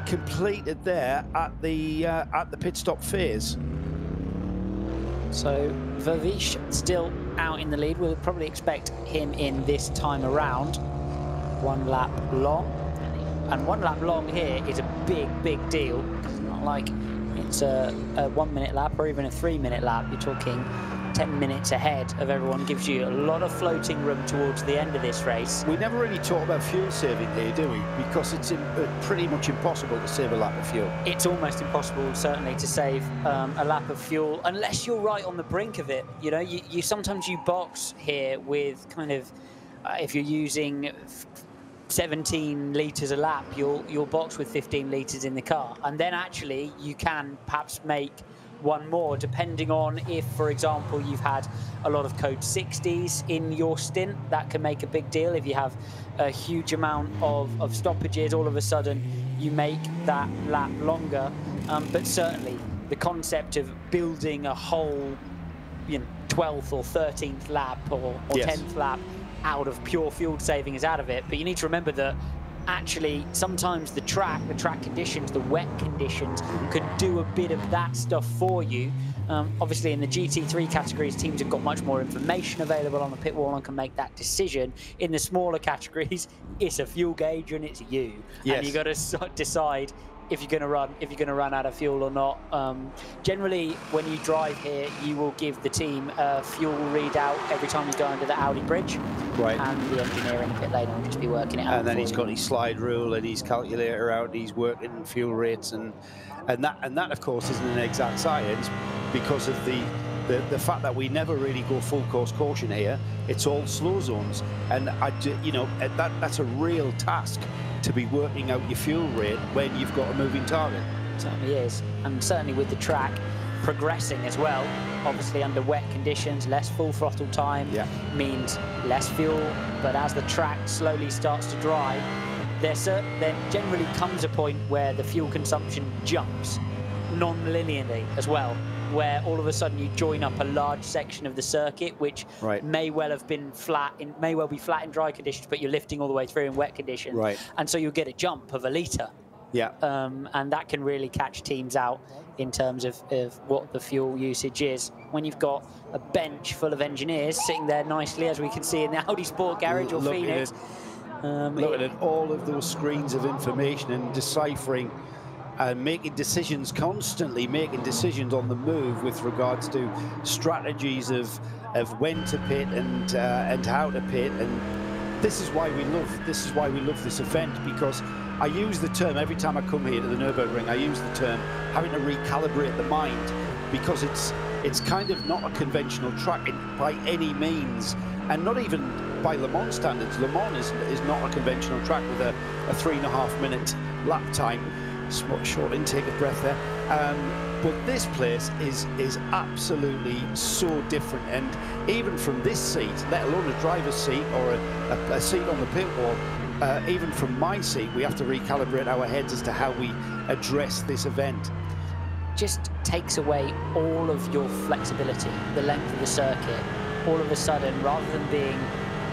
completed there at the pit stop phase. So Vervish still out in the lead. We'll probably expect him in this time around. 1 lap long, and 1 lap long here is a big deal. It's not like it's a 1 minute lap or even a 3 minute lap. You're talking 10 minutes ahead of everyone, gives you a lot of floating room towards the end of this race. We never really talk about fuel saving here, do we? Because it's pretty much impossible to save a lap of fuel. It's almost impossible, certainly, to save a lap of fuel, unless you're right on the brink of it. You know, you sometimes you box here with kind of, if you're using 17 litres a lap, you'll box with 15 litres in the car, and then actually you can perhaps make 1 more, depending on if, for example, you've had a lot of code 60s in your stint. That can make a big deal. If you have a huge amount of stoppages, all of a sudden you make that lap longer. But certainly the concept of building a whole 12th or 13th lap or yes. 10th lap out of pure fuel saving is out of it. But you need to remember that actually sometimes the track conditions, the wet conditions, can do a bit of that stuff for you. Obviously in the GT3 categories, teams have got much more information available on the pit wall and can make that decision. In the smaller categories, it's a fuel gauge and it's you. Yes. And you got to decide if you're going to run out of fuel or not. Generally, when you drive here, you will give the team a fuel readout every time you go under the Audi bridge. Right. And the engineer in the pit lane will just be working it out. And then he's you. got his slide rule and his calculator out. He's working fuel rates, and that of course isn't an exact science because of the fact that we never really go full course caution here. It's all slow zones, and that's a real task to be working out your fuel rate when you've got a moving target. It certainly is, and certainly with the track progressing as well. Obviously under wet conditions, less full throttle time means less fuel, but as the track slowly starts to dry, there generally comes a point where the fuel consumption jumps non-linearly as well, where all of a sudden you join up a large section of the circuit, which may well be flat in dry conditions, but you're lifting all the way through in wet conditions. Right. And so you'll get a jump of a litre. Yeah. And that can really catch teams out in terms of what the fuel usage is. When you've got a bench full of engineers sitting there nicely, as we can see in the Audi Sport Garage or Phoenix. Looking at all of those screens of information and deciphering and making decisions, constantly making decisions on the move with regards to strategies of when to pit and how to pit. And this is why we love this event, because I use the term every time I come here to the Nürburgring. I use the term having to recalibrate the mind, because it's kind of not a conventional track by any means, and not even by Le Mans standards. Le Mans is not a conventional track with a 3.5 minute lap time. Short intake of breath there, but this place is absolutely so different. And even from this seat, let alone a driver's seat or a seat on the pit wall, even from my seat, we have to recalibrate our heads as to how we address this event. Just takes away all of your flexibility, the length of the circuit. All of a sudden, rather than being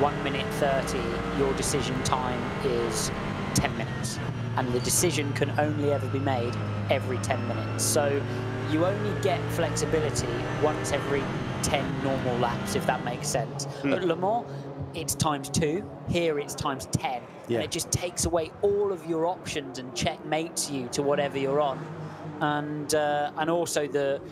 1 minute 30, your decision time is 10 minutes. And the decision can only ever be made every 10 minutes. So you only get flexibility once every 10 normal laps, if that makes sense. At Le Mans, it's ×2. Here it's ×10. And it just takes away all of your options and checkmates you to whatever you're on. And also the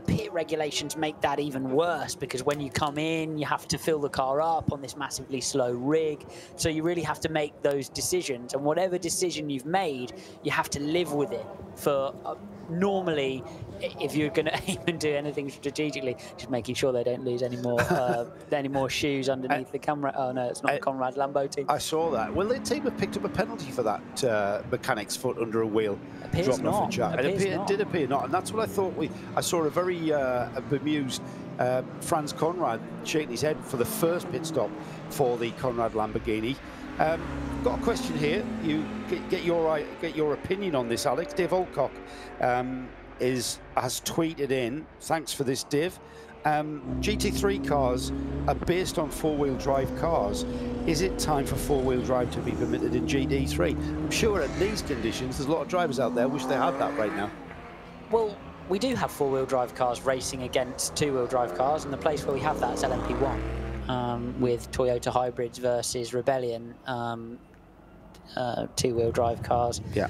pit regulations make that even worse, because when you come in, you have to fill the car up on this massively slow rig. So you really have to make those decisions, and whatever decision you've made, you have to live with it. for normally, if you're going to aim and do anything strategically, just making sure they don't lose any more shoes underneath the camera. Oh no, it's not the Conrad Lambo team. I saw that. Well, the team have picked up a penalty for that mechanic's foot under a wheel. Appears not. It did appear not, and that's what I thought. I saw a very bemused Franz Conrad shaking his head for the first pit stop for the Conrad Lamborghini. Got a question here. You get your opinion on this, Alex. Dave Alcock has tweeted in. Thanks for this, Dave. GT3 cars are based on four-wheel drive cars. Is it time for four-wheel drive to be permitted in GT3? I'm sure at these conditions, there's a lot of drivers out there wish they had that right now. Well, we do have four-wheel drive cars racing against two-wheel drive cars, and the place where we have that is LMP1. With Toyota hybrids versus Rebellion two-wheel drive cars. Yeah.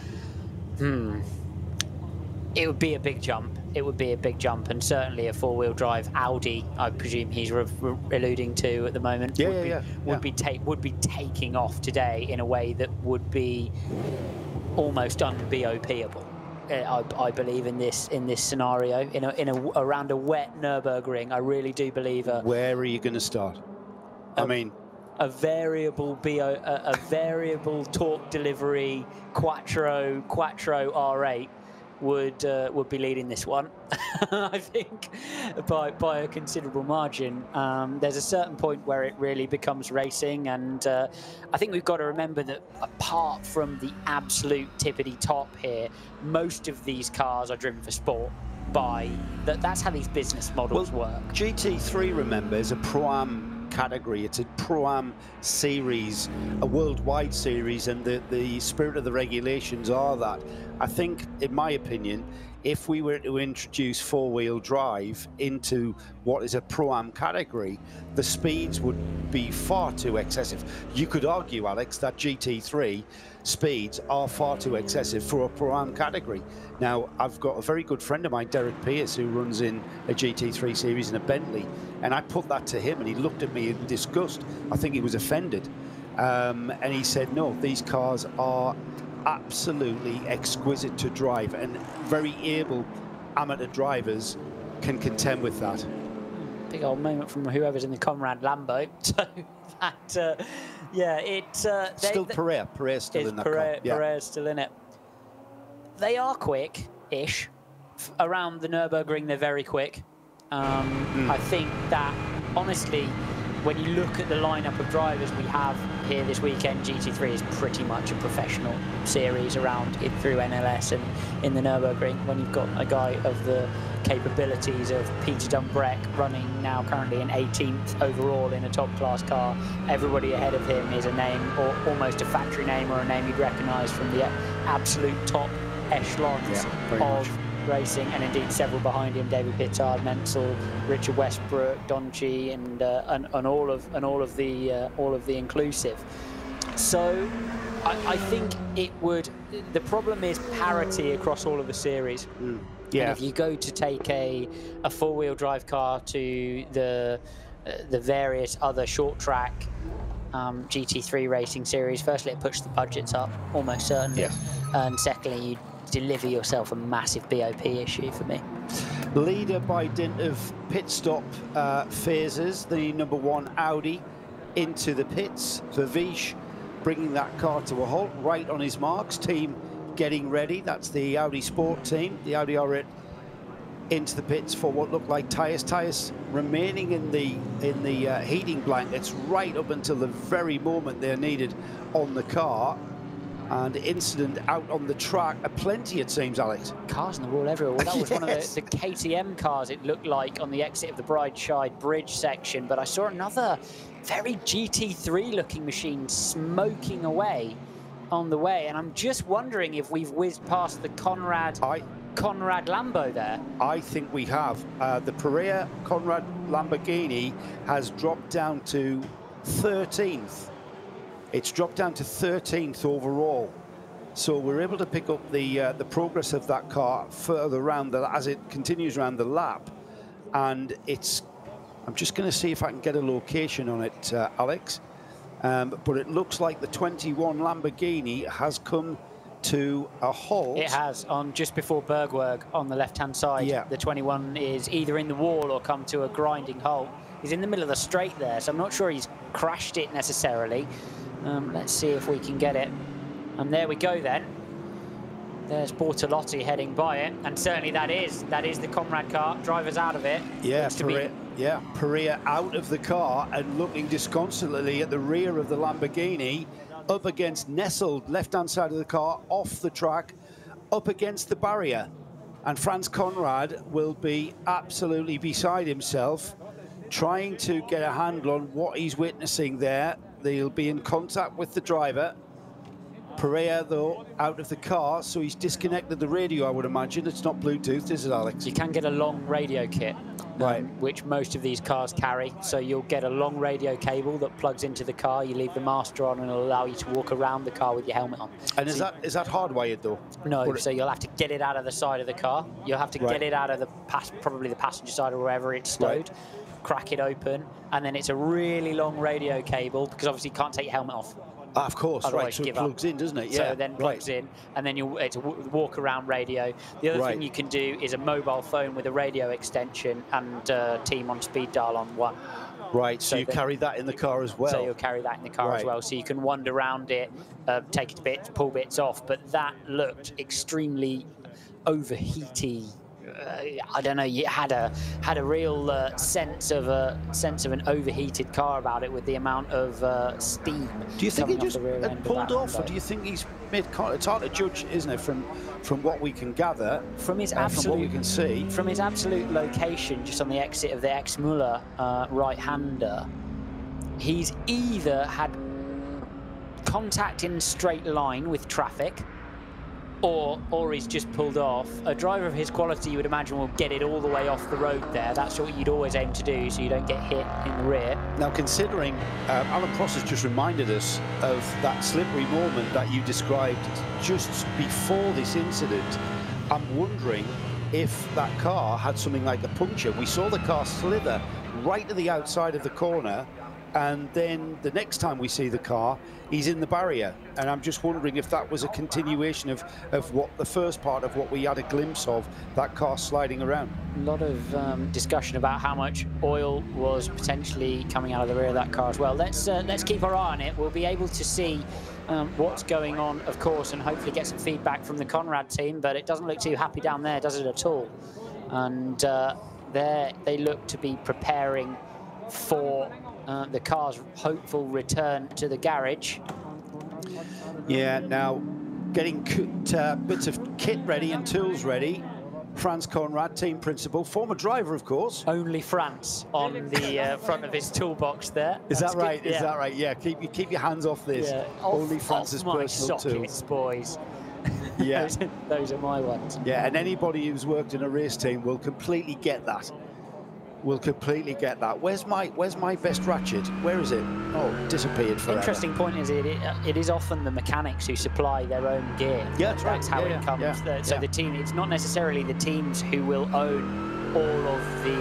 It would be a big jump. It would be a big jump, and certainly a four-wheel drive Audi, I presume he's alluding to at the moment, would be taking off today in a way that would be almost un-BOP-able. I believe in this scenario, around a wet Nürburgring. I really do believe. Where are you going to start? I mean, a variable variable torque delivery quattro R8 would be leading this one. I think by a considerable margin. There's a certain point where it really becomes racing, and I think we've got to remember that apart from the absolute tippity top here, most of these cars are driven for sport. That's how these business models work. GT3, remember, is a Pro-Am category. It's a Pro-Am series, a worldwide series, and the spirit of the regulations are that. I think, in my opinion, if we were to introduce four-wheel drive into what is a Pro-Am category, the speeds would be far too excessive. You could argue, Alex, that GT3 speeds are far too excessive for a Pro-Am category. Now, I've got a very good friend of mine, Derek Pierce, who runs in a GT3 series in a Bentley, and I put that to him, and he looked at me in disgust. I think he was offended. And he said, no, these cars are absolutely exquisite to drive, and very able amateur drivers can contend with that. Big old moment from whoever's in the Conrad Lambo. So that, yeah, still Pereira's still in that car. Yeah. Pereira's still in it. They are quick-ish. Around the Nürburgring, they're very quick. I think that, honestly, when you look at the lineup of drivers we have here this weekend, GT3 is pretty much a professional series around it through NLS and in the Nürburgring. When you've got a guy of the capabilities of Peter Dumbreck running now currently in 18th overall in a top-class car, everybody ahead of him is a name, or almost a factory name, or a name you'd recognise from the absolute top echelons of racing, and indeed several behind him: David Pittard, Menzel, Richard Westbrook, Donchi, and all of the inclusive. So I think it would. The problem is parity across all of the series. Yeah. And if you go to take a four-wheel drive car to the various other short track GT3 racing series, firstly it pushes the budgets up almost certainly, and secondly you deliver yourself a massive BOP issue for me. Leader by dint of pit stop phases, the #1 Audi into the pits. Vervish bringing that car to a halt, right on his marks. Team getting ready. That's the Audi Sport team. The Audi R8 into the pits for what looked like tyres. Tyres remaining in the heating blankets right up until the very moment they're needed on the car. And incident out on the track, plenty it seems, Alex. Cars on the wall everywhere. Well, that was one of the KTM cars, it looked like, on the exit of the Brideside Bridge section. But I saw another very GT3 looking machine smoking away on the way. And I'm just wondering if we've whizzed past the Conrad Lambo there. I think we have. The Pereira Conrad Lamborghini has dropped down to 13th. It's dropped down to 13th overall. So we're able to pick up the progress of that car further around as it continues around the lap. And I'm just going to see if I can get a location on it, Alex. But it looks like the 21 Lamborghini has come to a halt. It has, on just before Bergwerk on the left-hand side. Yeah. The 21 is either in the wall or come to a grinding halt. He's in the middle of the straight there, so I'm not sure he's crashed it necessarily. Let's see if we can get it. And there we go then. There's Bortolotti heading by it, and certainly that is the Conrad car. Driver's out of it. Yeah, Perea out of the car and looking disconsolately at the rear of the Lamborghini, up against, nestled left-hand side of the car, off the track, up against the barrier. And Franz Conrad will be absolutely beside himself, trying to get a handle on what he's witnessing there. They'll be in contact with the driver. Perea, though, out of the car, so he's disconnected the radio, I would imagine. It's not Bluetooth, is it, Alex? You can get a long radio kit, right, which most of these cars carry. So you'll get a long radio cable that plugs into the car. You leave the master on, and it'll allow you to walk around the car with your helmet on. And is that hardwired, though? No, so you'll have to get it out of the side of the car. You'll have to get it out of the probably the passenger side or wherever it's stowed. Crack it open, and then it's a really long radio cable, because obviously you can't take your helmet off. Of course, otherwise right, so it plugs in, doesn't it? Yeah. So then plugs in, and then it's a walk-around radio. The other thing you can do is a mobile phone with a radio extension and team on speed dial on one. Right, so you carry that in the car as well. So you'll carry that in the car as well, so you can wander around it, take it to bits, pull bits off, but that looked extremely overheaty. I don't know. You had a real sense of an overheated car about it, with the amount of steam. Do you think he just had pulled off, or do you think he's made? It's hard to judge, isn't it, from what we can gather, from his from what we can see, from his absolute location, just on the exit of the ex-Müller right-hander. He's either had contact in straight line with traffic, or he's just pulled off. A driver of his quality, you would imagine, will get it all the way off the road there. That's what you'd always aim to do, so you don't get hit in the rear. Now, considering Alan Prost has just reminded us of that slippery moment that you described just before this incident, I'm wondering if that car had something like a puncture. We saw the car slither right to the outside of the corner, and then the next time we see the car, he's in the barrier. And I'm just wondering if that was a continuation of what the first part of what we had a glimpse of, that car sliding around. A lot of discussion about how much oil was potentially coming out of the rear of that car as well. Let's keep our eye on it. We'll be able to see what's going on, of course, and hopefully get some feedback from the Conrad team, but it doesn't look too happy down there, does it at all? And they look to be preparing for the car's hopeful return to the garage. Yeah, now getting bits of kit ready and tools ready. Franz Conrad, team principal, former driver, of course. Only France on the front of his toolbox there. Is that right? Is that right? Yeah, keep your hands off this. Yeah. Only France's personal tools. Boys. Yeah. those are my ones. Yeah, and anybody who's worked in a race team will completely get that. Will completely get that. Where's my best ratchet? Where is it? Oh, disappeared forever. Interesting point is it is often the mechanics who supply their own gear. Yeah, that's how it comes. Yeah. So the team, it's not necessarily the teams who will own all of the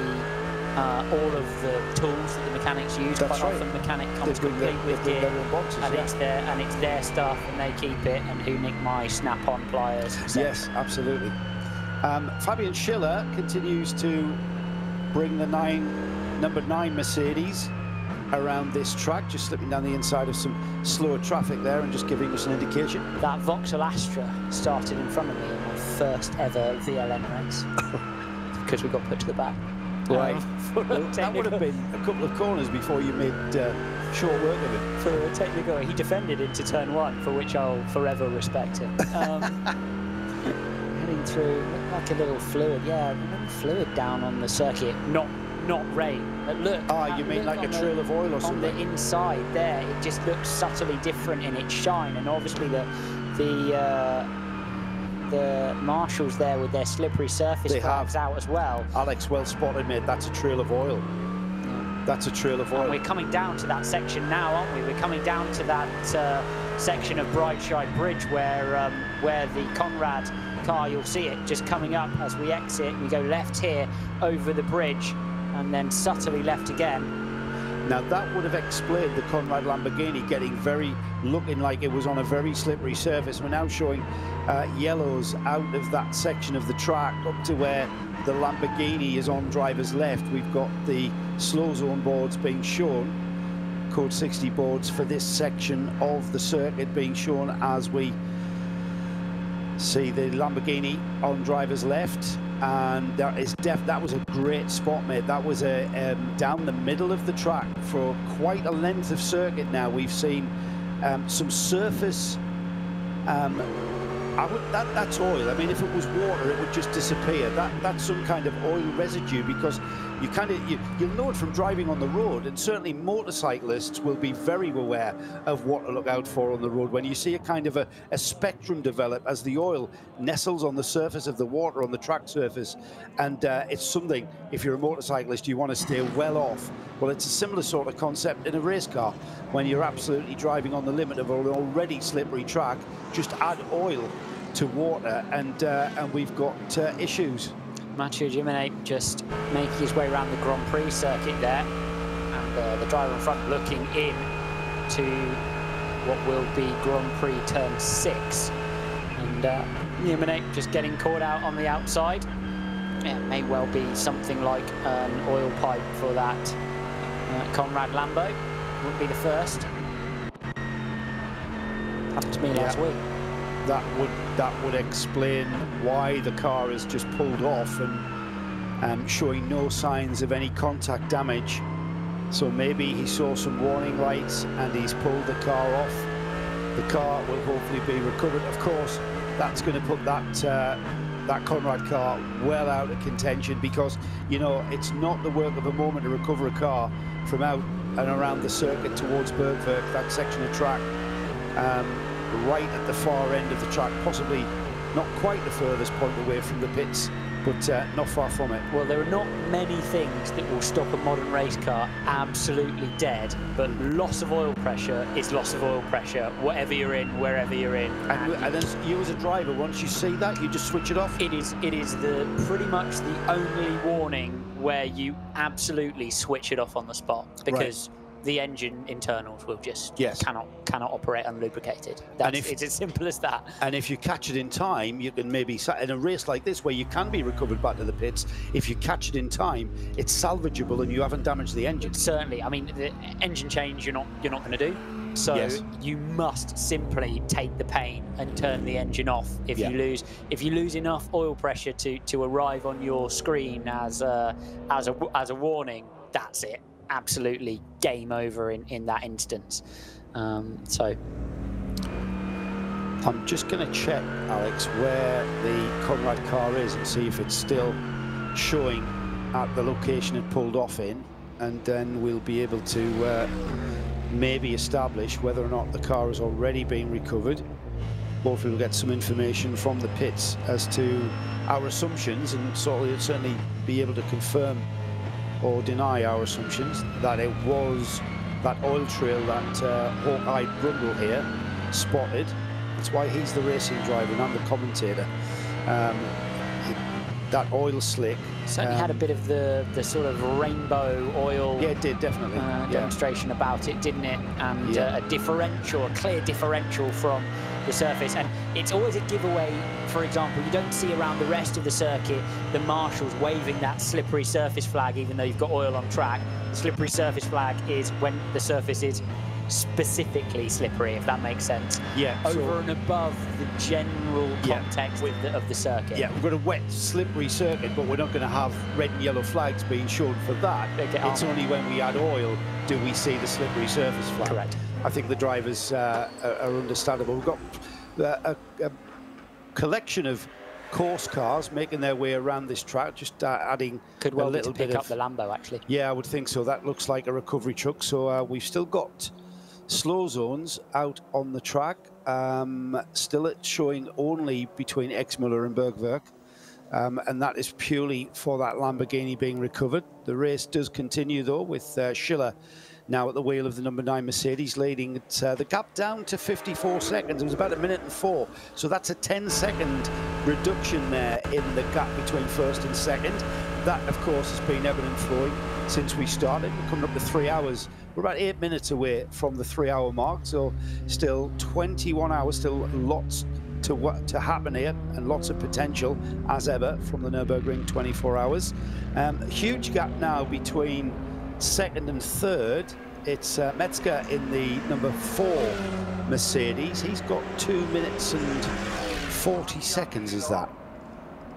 tools that the mechanics use. That's Quite often the mechanic comes complete with gear, and it's their stuff, and they keep it. And who nick my snap-on pliers? Yes, absolutely. Fabian Schiller continues to bring the number 9 Mercedes around this track, just slipping down the inside of some slower traffic there and just giving us an indication. That Vauxhall Astra started in front of me in my first ever VLN race because we got put to the back. Right. That would have been a couple of corners before you made short work of it. For a technical, he defended into turn 1, for which I'll forever respect him. Heading through, looked like a little fluid, a little fluid down on the circuit, not rain. But look. You mean like a trail of oil or something? On the inside there, it just looks subtly different in its shine, and obviously the marshals there with their slippery surface flags out as well. Alex, well spotted, mate. That's a trail of oil. That's a trail of oil. And we're coming down to that section now, aren't we? We're coming down to that section of Breitscheid Bridge where the Conrad car, you'll see it just coming up as we exit. We go left here over the bridge and then subtly left again. Now that would have explained the Conrad Lamborghini looking like it was on a very slippery surface. We're now showing yellows out of that section of the track up to where the Lamborghini is on driver's left. We've got the slow zone boards being shown, code 60 boards for this section of the circuit being shown as we see the Lamborghini on driver's left. And that was a great spot, mate. That was down the middle of the track for quite a length of circuit. Now we've seen some surface. That's oil. I mean, if it was water, it would just disappear. That's some kind of oil residue, because you'll know it from driving on the road, and certainly motorcyclists will be very aware of what to look out for on the road when you see a kind of a spectrum develop as the oil nestles on the surface of the water on the track surface. And it's something, if you're a motorcyclist, you want to stay well off. Well, it's a similar sort of concept in a race car. When you're absolutely driving on the limit of an already slippery track, just add oil to water and we've got issues. Mathieu Gimene just making his way around the Grand Prix circuit there, and the driver in front looking in to what will be Grand Prix turn 6, and Gimene just getting caught out on the outside. Yeah, it may well be something like an oil pipe for that Conrad Lambo. Wouldn't be the first. Happened to me last week. That would explain why the car has just pulled off and showing no signs of any contact damage. So maybe he saw some warning lights and he's pulled the car off. The car will hopefully be recovered. Of course, that's going to put that Conrad car well out of contention, because, you know, it's not the work of a moment to recover a car from out and around the circuit towards Bergwerk, that section of track. Right at the far end of the track, possibly not quite the furthest point away from the pits, but not far from it. Well, there are not many things that will stop a modern race car absolutely dead, but loss of oil pressure is loss of oil pressure, whatever you're in, wherever you're in. And then you as a driver, once you see that, you just switch it off? It is pretty much the only warning where you absolutely switch it off on the spot, because the engine internals will just cannot operate unlubricated. It's as simple as that. And if you catch it in time, you can maybe, in a race like this where you can be recovered back to the pits, if you catch it in time, it's salvageable and you haven't damaged the engine. Certainly. I mean, the engine change you're not going to do. So you must simply take the pain and turn the engine off. If you lose enough oil pressure to arrive on your screen as a warning, that's it. Absolutely game over in that instance. So I'm just going to check, Alex, where the Conrad car is and see if it's still showing at the location it pulled off in, and then we'll be able to maybe establish whether or not the car has already been recovered. Hopefully we'll get some information from the pits as to our assumptions, and certainly be able to confirm or deny our assumptions that it was that oil trail that Hawkeye Brundle here spotted. That's why he's the racing driver and I'm the commentator. That oil slick certainly had a bit of the sort of rainbow oil. Yeah, it did, definitely. Demonstration about it, didn't it? And a clear differential from the surface. And it's always a giveaway. For example, you don't see around the rest of the circuit the marshals waving that slippery surface flag, even though you've got oil on track. The slippery surface flag is when the surface is specifically slippery, if that makes sense. Yeah. Over and above the general context of the circuit. Yeah, we've got a wet, slippery circuit, but we're not going to have red and yellow flags being shown for that. It's only when we add oil do we see the slippery surface flag. Correct. I think the drivers are understandable. We've got a collection of course cars making their way around this track, just adding could well a little bit up the Lambo, actually. Yeah, I would think so. That looks like a recovery truck. So we've still got slow zones out on the track. Still it's showing only between Exmüller and Bergwerk. And that is purely for that Lamborghini being recovered. The race does continue, though, with Schiller now at the wheel of the number 9 Mercedes, leading it, the gap down to 54 seconds. It was about 1:04, so that's a 10-second reduction there in the gap between first and second. That, of course, has been evident flowing since we started. We're coming up to 3 hours. We're about 8 minutes away from the 3-hour mark, so still 21 hours, still lots to happen here, and lots of potential as ever from the Nürburgring 24 hours. Huge gap now between second and third. It's Metzger in the number 4 Mercedes. He's got 2 minutes and 40 seconds. Is that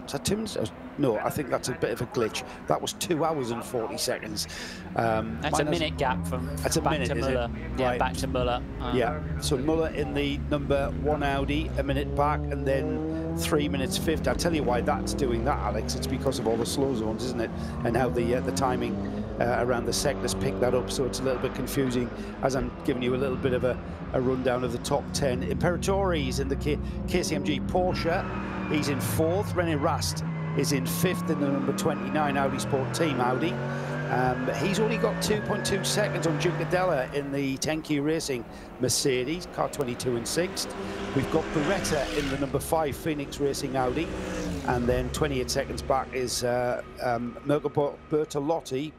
2 minutes? No, I think that's a bit of a glitch. That was 2 hours and 40 seconds. That's a minute gap from back to Muller. Yeah, right. Back to Muller. Yeah, so Muller in the number 1 Audi, a minute back, and then 3 minutes 50. I'll tell you why that's doing that, Alex. It's because of all the slow zones, isn't it? And how the timing around the sectors pick that up, so it's a little bit confusing as I'm giving you a little bit of a rundown of the top 10. Imperatori is in the KCMG Porsche. He's in 4th. René Rast is in 5th in the number 29 Audi Sport Team Audi. He's only got 2.2 seconds on Juncadella in the 10Q Racing Mercedes, car 22 in 6th. We've got Beretta in the number 5 Phoenix Racing Audi, and then 28 seconds back is Mirko Bortolotti,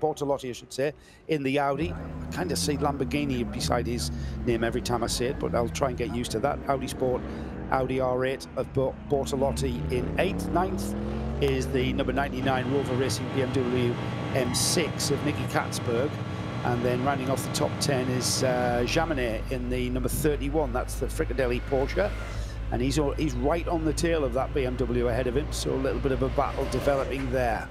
I should say, in the Audi. I kind of see Lamborghini beside his name every time I say it, but I'll try and get used to that. Audi Sport Audi R8 of Bortolotti in 8th. 9th is the number 99 Rover Racing BMW M6 of Nicky Katzberg, and then rounding off the top 10 is Jaminet in the number 31. That's the Fricadelli Porsche, and he's right on the tail of that BMW ahead of him, so a little bit of a battle developing there.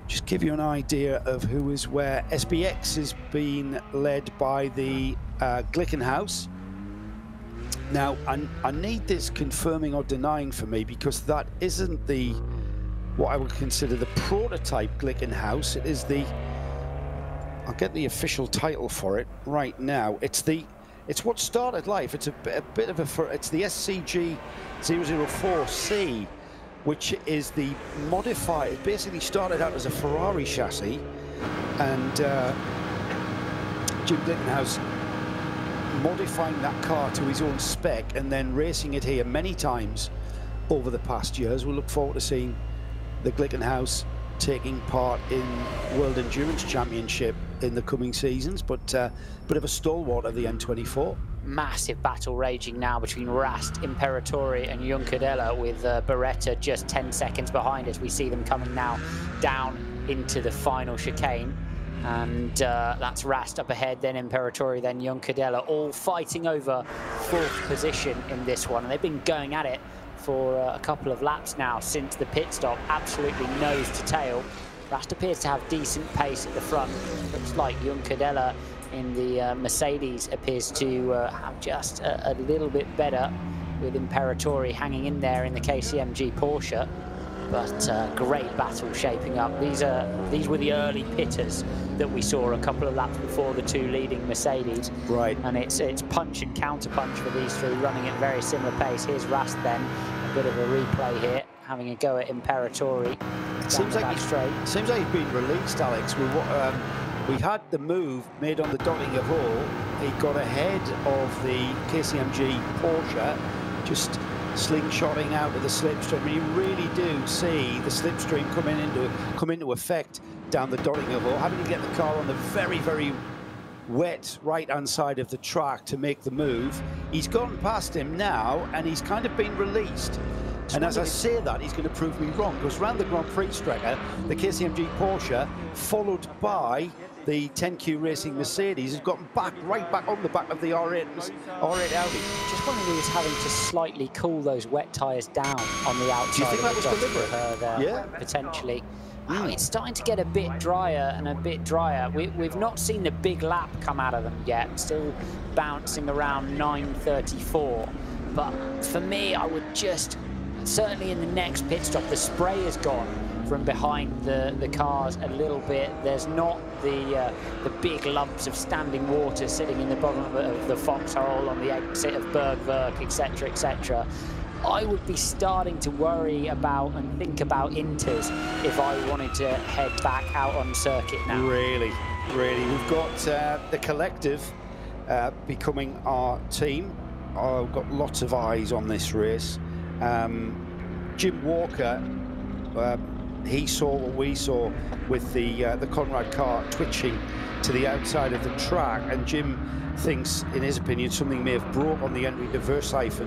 Just give you an idea of who is where. SBX is being led by the Glickenhaus. Now, I need this confirming or denying for me, because that isn't what I would consider the prototype Glickenhaus. It is I'll get the official title for it right now. It's what started life. It's a bit of it's the SCG 004C, which is the modified. It basically started out as a Ferrari chassis, and Jim Glickenhaus modifying that car to his own spec and then racing it here many times over the past years. We'll look forward to seeing the Glickenhaus taking part in World Endurance Championship in the coming seasons, but a bit of a stalwart of the M24. Massive battle raging now between Rast, Imperatori and Juncadella, with Beretta just 10 seconds behind as we see them coming now down into the final chicane. And that's Rast up ahead, then Imperatori, then Juncadella, all fighting over 4th position in this one. And they've been going at it for a couple of laps now since the pit stop, absolutely nose to tail. Rast appears to have decent pace at the front. Looks like Juncadella in the Mercedes appears to have just a little bit better, with Imperatori hanging in there in the KCMG Porsche. But great battle shaping up. These were the early pitters that we saw a couple of laps before the 2 leading Mercedes. Right. And it's punch and counter punch for these 3, running at very similar pace. Here's Rast then, a bit of a replay here, having a go at Imperatori. It seems like he's been released, Alex. We had the move made on the Dottinger Hole. He got ahead of the KCMG Porsche, just slingshotting out of the slipstream. And you really do see the slipstream come into effect down the Dottinger Hole, having to get the car on the very, very wet right-hand side of the track to make the move. He's gone past him now, and he's kind of been released. And as I say that, he's going to prove me wrong, because round the Grand Prix Strecker, the KCMG Porsche, followed by the 10Q Racing Mercedes, has gotten right back on the back of the R8 Audi. Just wondering if he's having to slightly cool those wet tyres down on the outside. Do you think that was deliberate? Yeah, potentially. Wow, it's starting to get a bit drier and a bit drier. We've not seen the big lap come out of them yet. Still bouncing around 9:34. But for me, I would just, certainly in the next pit stop, the spray is gone from behind the cars a little bit. There's not the big lumps of standing water sitting in the bottom of the foxhole on the exit of Bergwerk, etc., etc. I would be starting to worry about and think about inters if I wanted to head back out on circuit now. Really, really. We've got the collective becoming our team. I've got lots of eyes on this race. Jim Walker, he saw what we saw with the Conrad car twitching to the outside of the track, and Jim thinks, in his opinion, something may have broke on the entry to Verstappen.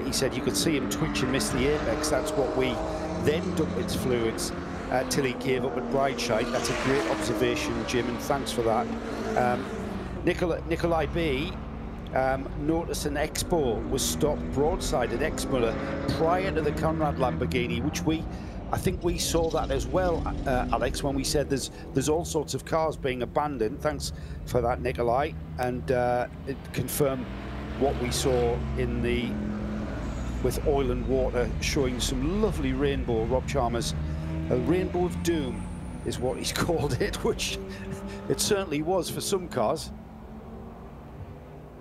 He said you could see him twitch and miss the apex. That's what we then dumped its fluids till he gave up at Brideshite. That's a great observation, Jim, and thanks for that. Nikolai B noticed an Expo was stopped broadside at Exmuller prior to the Conrad Lamborghini, which I think we saw that as well, Alex, when we said there's all sorts of cars being abandoned. Thanks for that, Nikolai, and it confirmed what we saw in with oil and water, showing some lovely rainbow. Rob Chalmers, a rainbow of doom is what he's called it, which it certainly was for some cars.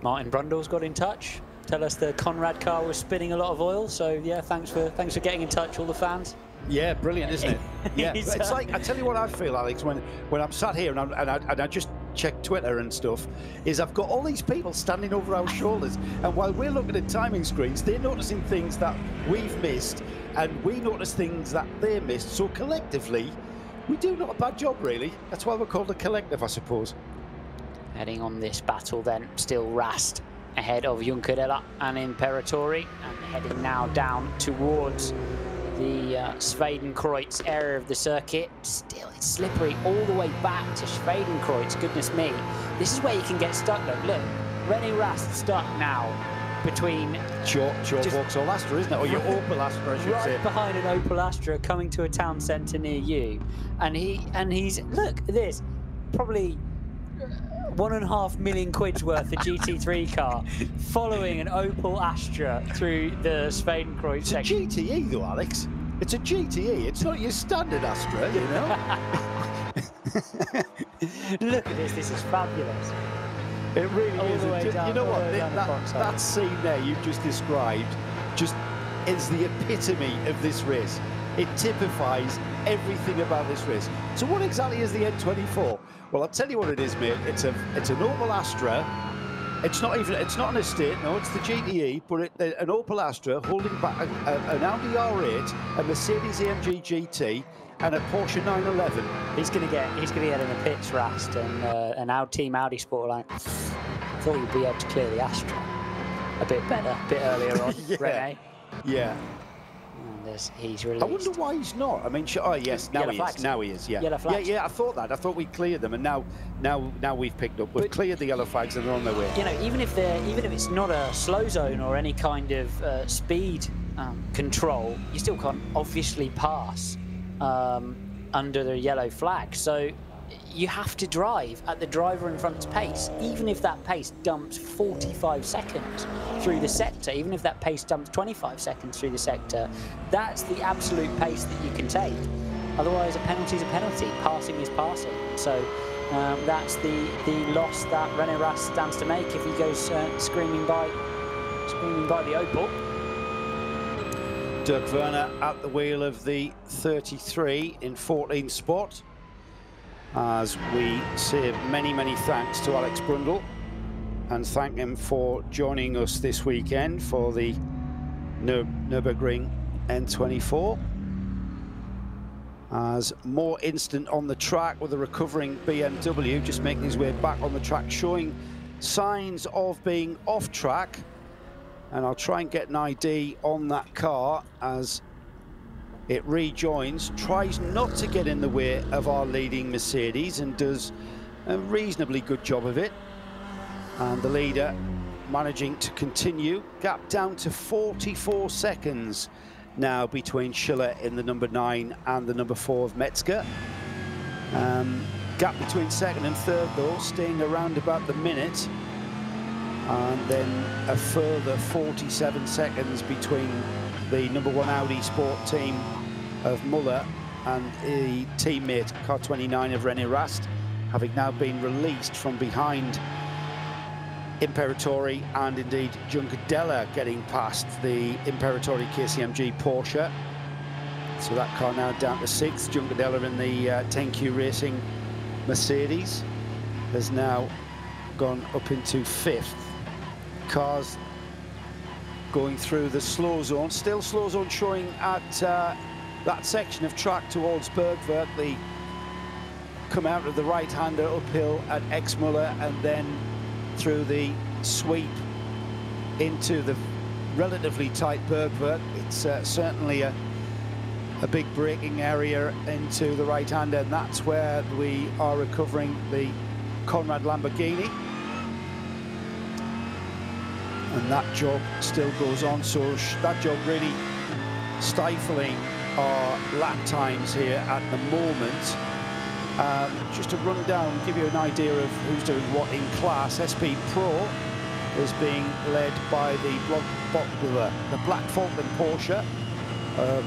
Martin Brundle's got in touch. Tell us the Conrad car was spitting a lot of oil. So yeah, thanks for getting in touch, all the fans. Yeah, brilliant, isn't it? Yeah, it's like, I tell you what I feel, Alex, when I'm sat here and I just check Twitter and stuff, is I've got all these people standing over our shoulders, and while we're looking at timing screens, they're noticing things that we've missed, and we notice things that they missed. So collectively, we do not a bad job, really. That's why we're called a collective, I suppose. Heading on this battle then, still Rast ahead of Juncadella and Imperatori, and heading now down towards the Schwedenkreuz area of the circuit. Still, it's slippery all the way back to Schwedenkreuz. Goodness me, this is where you can get stuck. Look, René Rast stuck now between your Vauxhall Astra, isn't it? Or your Opel Astra, I should say. Right behind an Opel Astra coming to a town centre near you, and he's look at this, probably £1.5 million worth of GT3 car following an Opel Astra through the Schwedenkreuz section. It's a GTE though, Alex. It's a GTE. It's not your standard Astra, you know. Look at this. This is fabulous. It really all is. The way down, you know what? That scene there you've just described just is the epitome of this race. It typifies everything about this race. So what exactly is the N24? Well, I'll tell you what it is, mate. It's an Opel Astra. It's not an estate, no, it's the GTE, but an Opel Astra holding back an Audi R8, a Mercedes AMG GT, and a Porsche 911. He's gonna get in the pits, Rast, and our team Audi Sport like, thought you'd be able to clear the Astra a bit better, a bit earlier on, yeah. René. Yeah. He's released. I wonder why he's not. I mean, oh yes, now he is. Now he is. Yeah. Yellow flags. Yeah. I thought that. I thought we cleared them, and now we've picked up. We've cleared the yellow flags, and they're on their way. You know, even if it's not a slow zone or any kind of speed control, you still can't obviously pass under the yellow flag. So you have to drive at the driver in front's pace, even if that pace dumps 45 seconds through the sector, even if that pace dumps 25 seconds through the sector, that's the absolute pace that you can take. Otherwise, a penalty is a penalty. Passing is passing. So that's the loss that René Rast stands to make if he goes screaming by the Opel. Dirk Werner at the wheel of the 33 in 14th spot. As we say many thanks to Alex Brundle and thank him for joining us this weekend for the Nürburgring N24. As more instant on the track with a recovering BMW just making his way back on the track, showing signs of being off track, and I'll try and get an ID on that car as it rejoins, tries not to get in the way of our leading Mercedes and does a reasonably good job of it. And the leader managing to continue, gap down to 44 seconds now between Schiller in the number 9 and the number 4 of Metzger. Gap between second and third though, staying around about the minute. And then a further 47 seconds between the number 1 Audi Sport team of Muller and the teammate car 29 of René Rast, having now been released from behind Imperatori and indeed Juncadella getting past the Imperatori KCMG Porsche. So that car now down to 6th. Juncadella in the 10Q Racing Mercedes has now gone up into 5th. Cars going through the slow zone, still slow zone showing at that section of track towards Bergwerk. They come out of the right-hander uphill at Exmuller and then through the sweep into the relatively tight Bergwerk. It's certainly a big braking area into the right-hander, and that's where we are recovering the Conrad Lamborghini. And that job still goes on, so that job really stifling our lap times here at the moment. Just to run down, give you an idea of who's doing what in class. SP Pro is being led by the Black Falcon Porsche,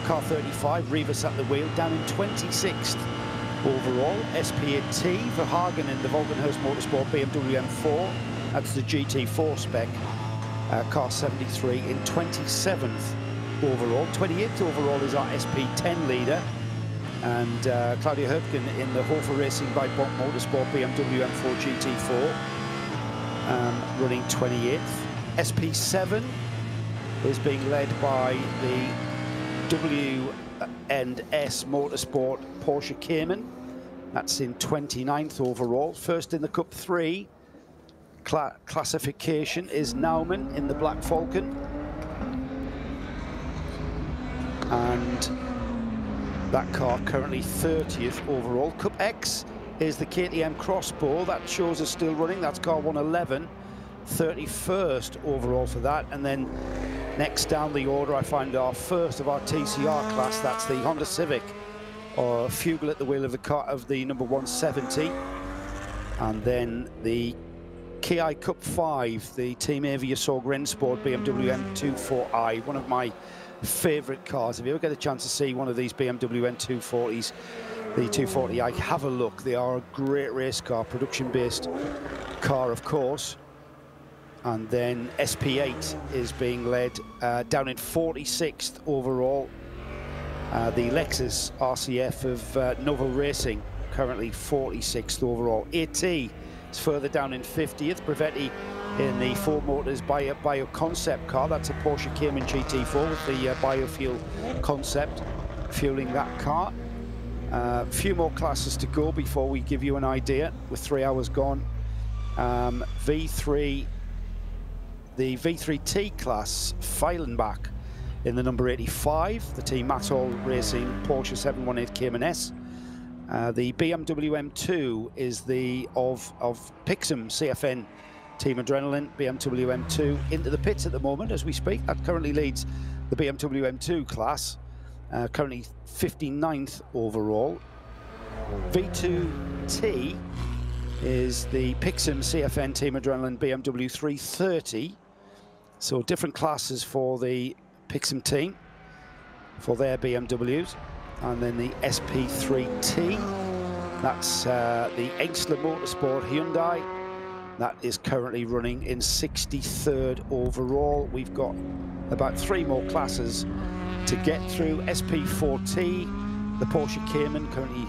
car 35, Rivas at the wheel, down in 26th overall. SP8T, Verhagen in the Volkenhurst Motorsport BMW M4, that's the GT4 spec. Car 73 in 27th overall. 28th overall is our SP10 leader, and Claudia Höpken in the Hofer Racing by Bonk Motorsport BMW M4 GT4 running 28th. SP7 is being led by the W&S Motorsport Porsche Cayman, that's in 29th overall. First in the Cup 3 classification is Naumann in the Black Falcon, and that car currently 30th overall. Cup X is the KTM Crossbow, that shows us still running, that's car 111, 31st overall for that. And then next down the order I find our first of our TCR class, that's the Honda Civic, or Fugle at the wheel of the car of the number 170, and then the KI Cup 5, the Team Avia Sorg Rennsport BMW M24i, one of my favourite cars. If you ever get a chance to see one of these BMW M240s, the 240i, have a look. They are a great race car, production-based car, of course. And then SP8 is being led down in 46th overall. The Lexus RCF of Novel Racing, currently 46th overall. AT is further down in 50th. Brevetti in the Ford Motors Bio concept car. That's a Porsche Cayman GT4 with the biofuel concept fueling that car. A few more classes to go before we give you an idea, with 3 hours gone. V3, the V3T class, Feilenbach in the number 85, the Team Mattol Racing Porsche 718 Cayman S. The BMW M2 is the of Pixum CFN Team Adrenaline BMW M2 into the pits at the moment as we speak. That currently leads the BMW M2 class, currently 59th overall. V2T is the Pixum CFN Team Adrenaline BMW 330. So different classes for the Pixum team for their BMWs. And then the SP3T, that's the Engstler Motorsport Hyundai. That is currently running in 63rd overall. We've got about 3 more classes to get through. SP4T, the Porsche Cayman, currently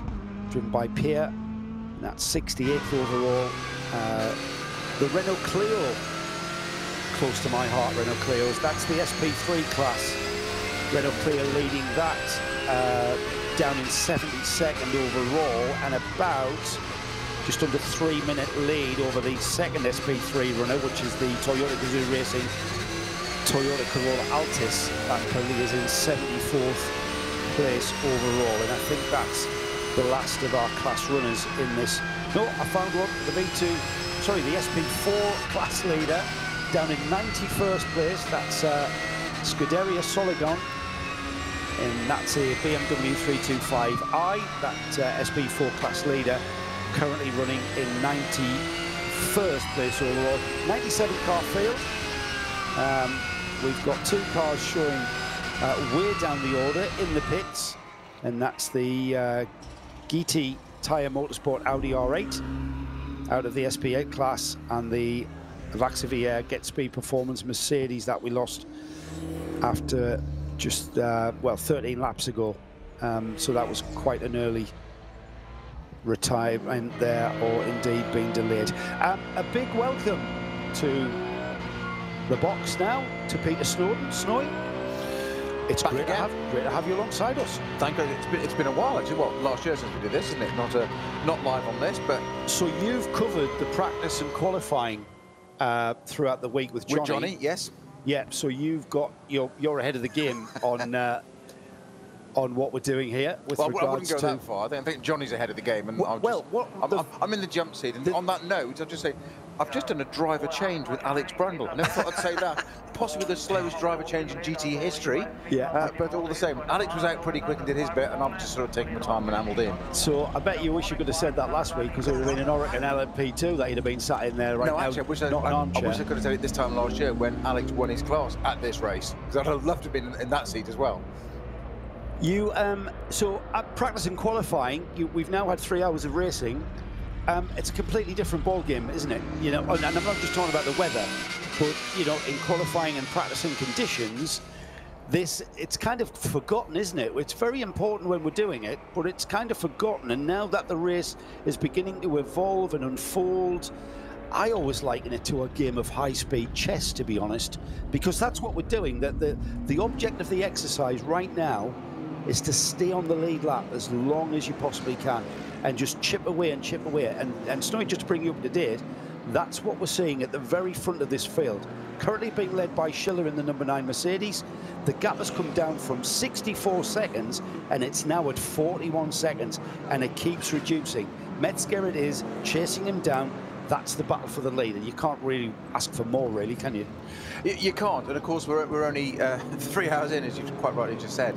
driven by Pierre, and that's 68th overall. The Renault Clio, close to my heart, Renault Clios, that's the SP3 class. Renault Clio leading that, down in 72nd overall, and about just under 3-minute lead over the second SP3 runner, which is the Toyota Gazoo Racing Toyota Corolla Altis. That currently is in 74th place overall, and I think that's the last of our class runners in this. No, I found one, the SP4 class leader, down in 91st place. That's Scuderia Soligon, and that's a BMW 325i, that SP4 class leader, currently running in 91st place overall. 97 car field. We've got 2 cars showing way down the order in the pits, and that's the GT Tyre Motorsport Audi R8 out of the SP8 class, and the Vaxivier, Get Speed Performance, Mercedes that we lost after just, well, 13 laps ago. So that was quite an early retirement there, or indeed being delayed. A big welcome to the box now to Peter Snowden. Snowy, it's great to have you alongside us. Thank you. It's been a while actually. What, last year since we did this, isn't it? Not live on this, but so you've covered the practice and qualifying throughout the week with Johnny. With Johnny, yes. Yeah. So you've got you're ahead of the game on what we're doing here with regards to. I wouldn't go that far. I think Johnny's ahead of the game, and I'm in the jump seat. And on that note, I'll just say, I've just done a driver change with Alex Brundle. I never thought I'd say that. Possibly the slowest driver change in GT history. Yeah. But all the same, Alex was out pretty quick and did his bit, and I'm just sort of taking my time and ambled in. So I bet you wish you could have said that last week, because it would have been an Oregon LMP2 that he'd have been sat in there right now. No, actually, I wish I could have said it this time last year when Alex won his class at this race, because I'd have loved to have been in that seat as well. You so at practice and qualifying, we've now had 3 hours of racing. It's a completely different ball game, isn't it? You know, and I'm not just talking about the weather, but you know, in qualifying and practicing conditions, it's kind of forgotten, isn't it? It's very important when we're doing it, but it's kind of forgotten. And now that the race is beginning to evolve and unfold, I always liken it to a game of high-speed chess, to be honest, because that's what we're doing. That the object of the exercise right now is to stay on the lead lap as long as you possibly can and just chip away and chip away. And Snowy, just to bring you up to date, that's what we're seeing at the very front of this field. Currently being led by Schiller in the number 9 Mercedes. The gap has come down from 64 seconds and it's now at 41 seconds, and it keeps reducing. Metzger it is, chasing him down. That's the battle for the lead, and you can't really ask for more, really, can you? You can't, and of course we're only 3 hours in, as you quite rightly just said.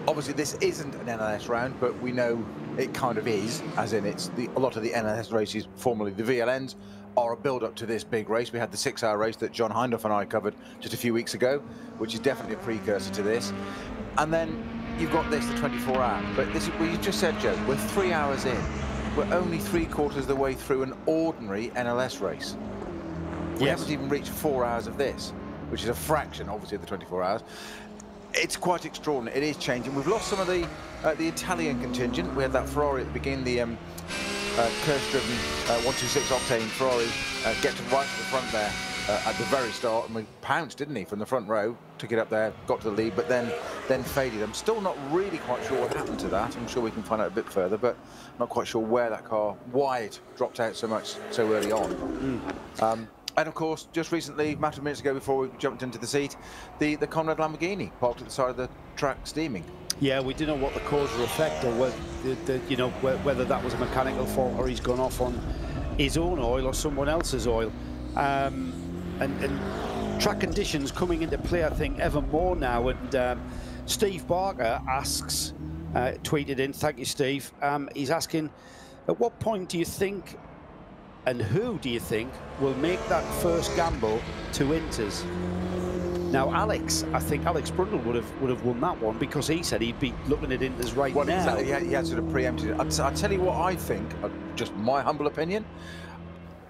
Obviously this isn't an NLS round, but we know it kind of is, as in a lot of the NLS races, formerly the VLNs, are a build-up to this big race. We had the 6-hour race that John Hindhaugh and I covered just a few weeks ago, which is definitely a precursor to this. And then you've got this, the 24-hour. But this is what you just said, Joe. We're 3 hours in. We're only 3/4 of the way through an ordinary NLS race. We haven't even reached 4 hours of this, which is a fraction, obviously, of the 24 hours. It's quite extraordinary. It is changing. We've lost some of the Italian contingent. We had that Ferrari at the beginning, the Kirsch-driven 126 octane Ferrari get to right to the front there at the very start, and we pounced, didn't he, from the front row to get up there, got to the lead, but then faded. I'm still not really quite sure what happened to that. I'm sure we can find out a bit further, but not quite sure where that car, why it dropped out so early on. And of course, just recently, a matter of minutes ago before we jumped into the seat, the Conrad Lamborghini parked at the side of the track steaming. Yeah, we didn't know what the cause or effect, or whether that was a mechanical fault or he's gone off on his own oil or someone else's oil. And track conditions coming into play, I think, ever more now. And Steve Barker asks, tweeted in, thank you, Steve. He's asking, at what point do you think, and who do you think will make that first gamble to Inters? Now, I think Alex Brundle would have won that one, because he said he'd be looking at Inters right now. Exactly, he had sort of preempted it. I'll tell you what I think, just my humble opinion.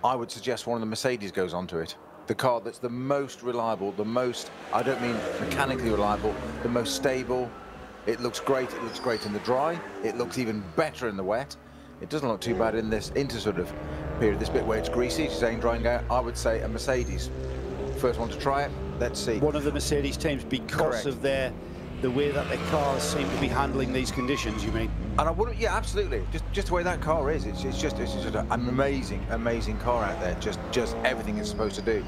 I would suggest one of the Mercedes goes onto it. The car that's the most reliable, the most, I don't mean mechanically reliable, the most stable. It looks great in the dry. It looks even better in the wet. It doesn't look too bad in this sort of period, this bit where it's greasy, it's saying drying out. I would say a Mercedes. First one to try it, let's see. One of the Mercedes teams, because of the way that their cars seem to be handling these conditions, you mean? And I wouldn't, yeah, absolutely. Just the way that car is, it's just an amazing car out there. Just everything it's supposed to do.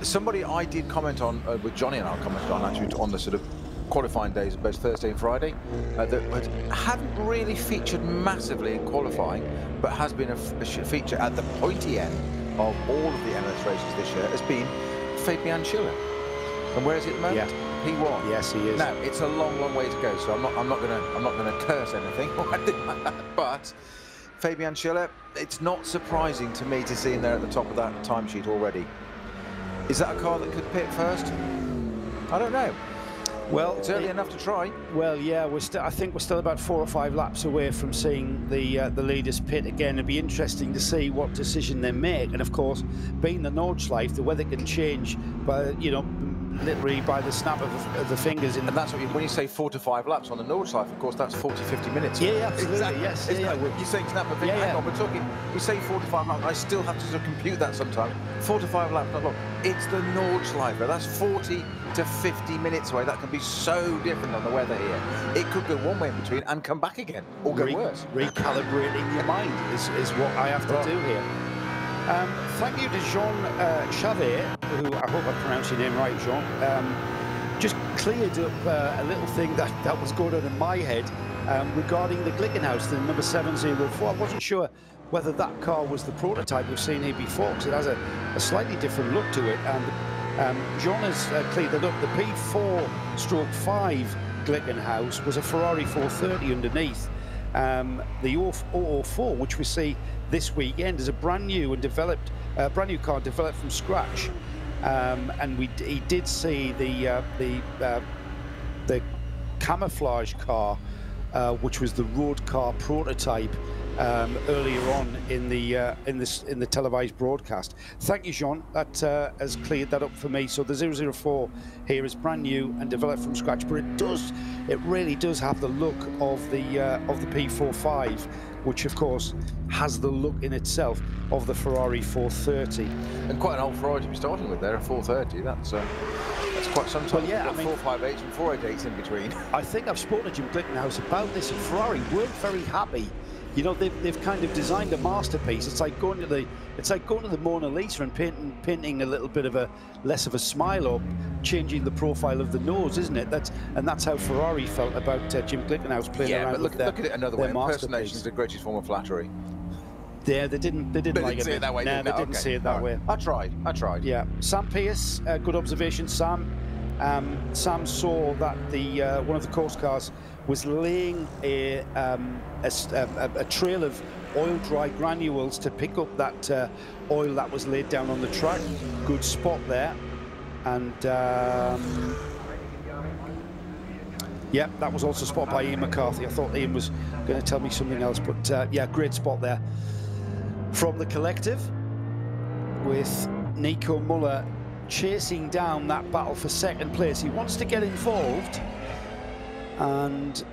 Somebody I did comment on with Johnny, and I commented on actually on the sort of qualifying days, both Thursday and Friday, that hadn't really featured massively in qualifying, but has been a feature at the pointy end of all of the NLS races this year, has been Fabian Schiller. And where is he at the moment? Yeah. He won. Yes, he is. Now it's a long way to go, so I'm not gonna curse anything or anything like that. But Fabian Schiller, it's not surprising to me to see him there at the top of that timesheet already. Is that a car that could pit first? I don't know. Well, it's early enough to try. Well, yeah, I think we're still about 4 or 5 laps away from seeing the leaders pit again. It'll be interesting to see what decision they make. And of course, being the Nordschleife, the weather can change by, you know, literally by the snap of the fingers. And that's what when you say 4 to 5 laps on the Nordschleife, of course, that's 40, 50 minutes. Yeah, absolutely. Exactly. Yes. You're saying snap a finger. Hang on, we're talking. We say 4 to 5 laps. I still have to sort of compute that sometimes. 4 to 5 laps, not long. It's the Nordschleife. That's 40 to 50 minutes away. That can be so different on the weather here. It could go one way in between and come back again, or go worse. Recalibrating your mind is what I have to do here. Thank you to Jean Chavet, who I hope I pronounced your name right, Jean. Just cleared up a little thing that was going on in my head regarding the Glickenhaus, the number 704. I wasn't sure whether that car was the prototype we've seen here before, because it has a slightly different look to it. And Jean has cleared it up. The P4/5 Glickenhaus was a Ferrari 430 underneath. The 004, which we see this weekend, is a brand new car developed from scratch. And he did see the camouflage car, which was the road car prototype, earlier on in the televised broadcast. Thank you, Jean. That has cleared that up for me. So the 004 here is brand new and developed from scratch, but it really does have the look of the P45, which of course has the look in itself of the Ferrari 430. And quite an old Ferrari to be starting with there, a 430. That's quite some time. Well, yeah, I mean, 458s and 488s in between. I think I've spoken to Jim Glickenhaus about this, and Ferrari weren't very happy. You know, they've kind of designed a masterpiece. It's like going to the Mona Lisa and painting a little bit of less of a smile, or changing the profile of the nose, isn't it? That's how Ferrari felt about Jim Glickenhaus playing around with look at it another way. Impersonation is the greatest form of flattery. Yeah, they didn't like it. See it that way. No, they didn't see it that way. I tried. Yeah, Sam Pierce, good observation, Sam. Sam saw that one of the course cars was laying a trail of oil-dry granules to pick up that oil that was laid down on the track. Good spot there. And yeah, that was also spotted by Ian McCarthy. I thought Ian was going to tell me something else, but yeah, great spot there. From the collective, with Nico Muller chasing down that battle for second place. He wants to get involved, and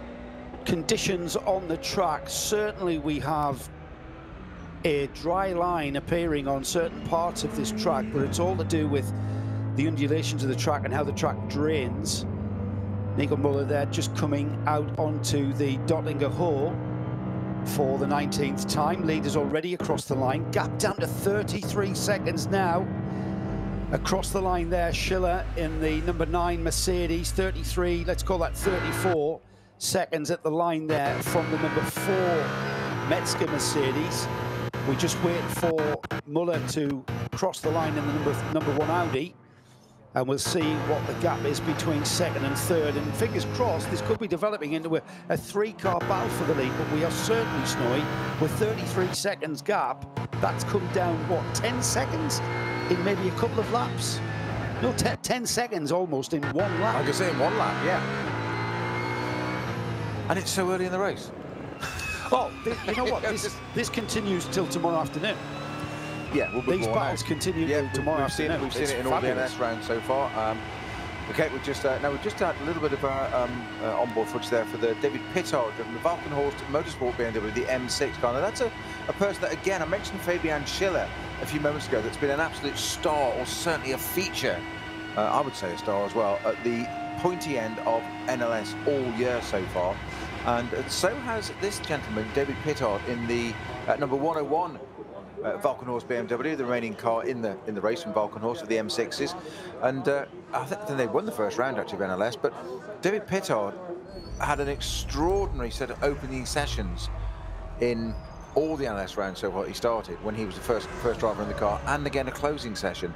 conditions on the track, certainly we have a dry line appearing on certain parts of this track, but it's all to do with the undulations of the track and how the track drains. Nico Muller there just coming out onto the Dottlinger Hole for the 19th time. Leaders already across the line, gap down to 33 seconds now. Across the line there, Schiller in the number 9 Mercedes, 33, let's call that 34 seconds at the line there from the number 4 Metzger Mercedes. We're just waiting for Muller to cross the line in the number 1 Audi, and we'll see what the gap is between second and third. And fingers crossed, this could be developing into a 3-car battle for the lead, but we are certainly, Snowy, with 33 seconds gap. That's come down, what, 10 seconds in maybe a couple of laps? No, 10 seconds almost in 1 lap. I can say in 1 lap, yeah. And it's so early in the race. Oh, you know what? This continues till tomorrow afternoon. Yeah, these battles continue tomorrow afternoon. We've seen it in all the NS rounds so far. Okay, we've just had a little bit of onboard footage there for the David Pittard driven the Valkenhorst Motorsport BMW, the M6 car. Now that's a person that, again, I mentioned Fabian Schiller a few moments ago, that's been an absolute star, or certainly a feature, I would say a star as well, at the pointy end of NLS all year so far. And so has this gentleman, David Pittard, in the number 101 Valkenhorst BMW, the remaining car in the race from Valkenhorst of the M6s. And I think they won the first round actually of NLS, but David Pittard had an extraordinary set of opening sessions in all the NLS rounds so far. He started when he was the first driver in the car, and again a closing session.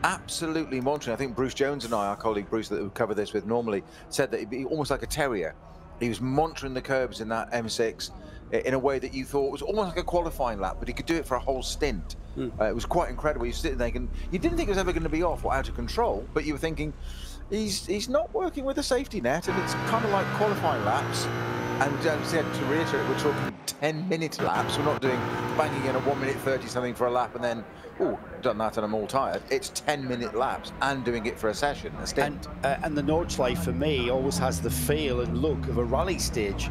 Absolutely monitoring. I think Bruce Jones and I, our colleague Bruce that we cover this with normally, said that he'd be almost like a terrier. He was monitoring the curbs in that M6, in a way that you thought was almost like a qualifying lap, but he could do it for a whole stint. It was quite incredible. You're sitting there thinking, you didn't think it was ever going to be off or out of control, but you were thinking, he's not working with a safety net, and it's kind of like qualifying laps. And to reiterate, we're talking 10-minute laps. We're not doing banging in a 1 minute 30 something for a lap and then, oh, done that and I'm all tired. It's 10-minute laps and doing it for a session, a stint. And the Nordschleife for me always has the feel and look of a rally stage.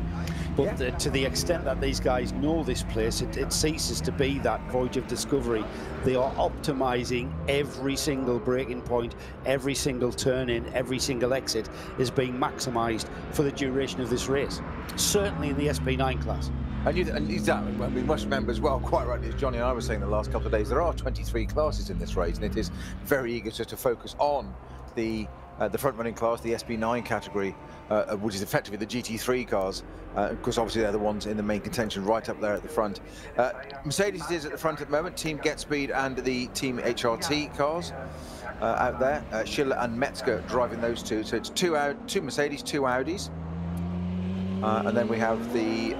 But to the extent that these guys know this place, it ceases to be that voyage of discovery. They are optimizing every single braking point, every single turn in, every single exit is being maximized for the duration of this race. Certainly in the SP9 class. And exactly, well, we must remember as well, quite rightly, as Johnny and I were saying the last couple of days, there are 23 classes in this race, and it is very eager to focus on the front-running class, the SP9 category, which is effectively the GT3 cars, because obviously they're the ones in the main contention right up there at the front. Mercedes is at the front at the moment, Team GetSpeed and the Team HRT cars out there. Schiller and Metzger driving those two, so it's two Mercedes, two Audis. And then we have the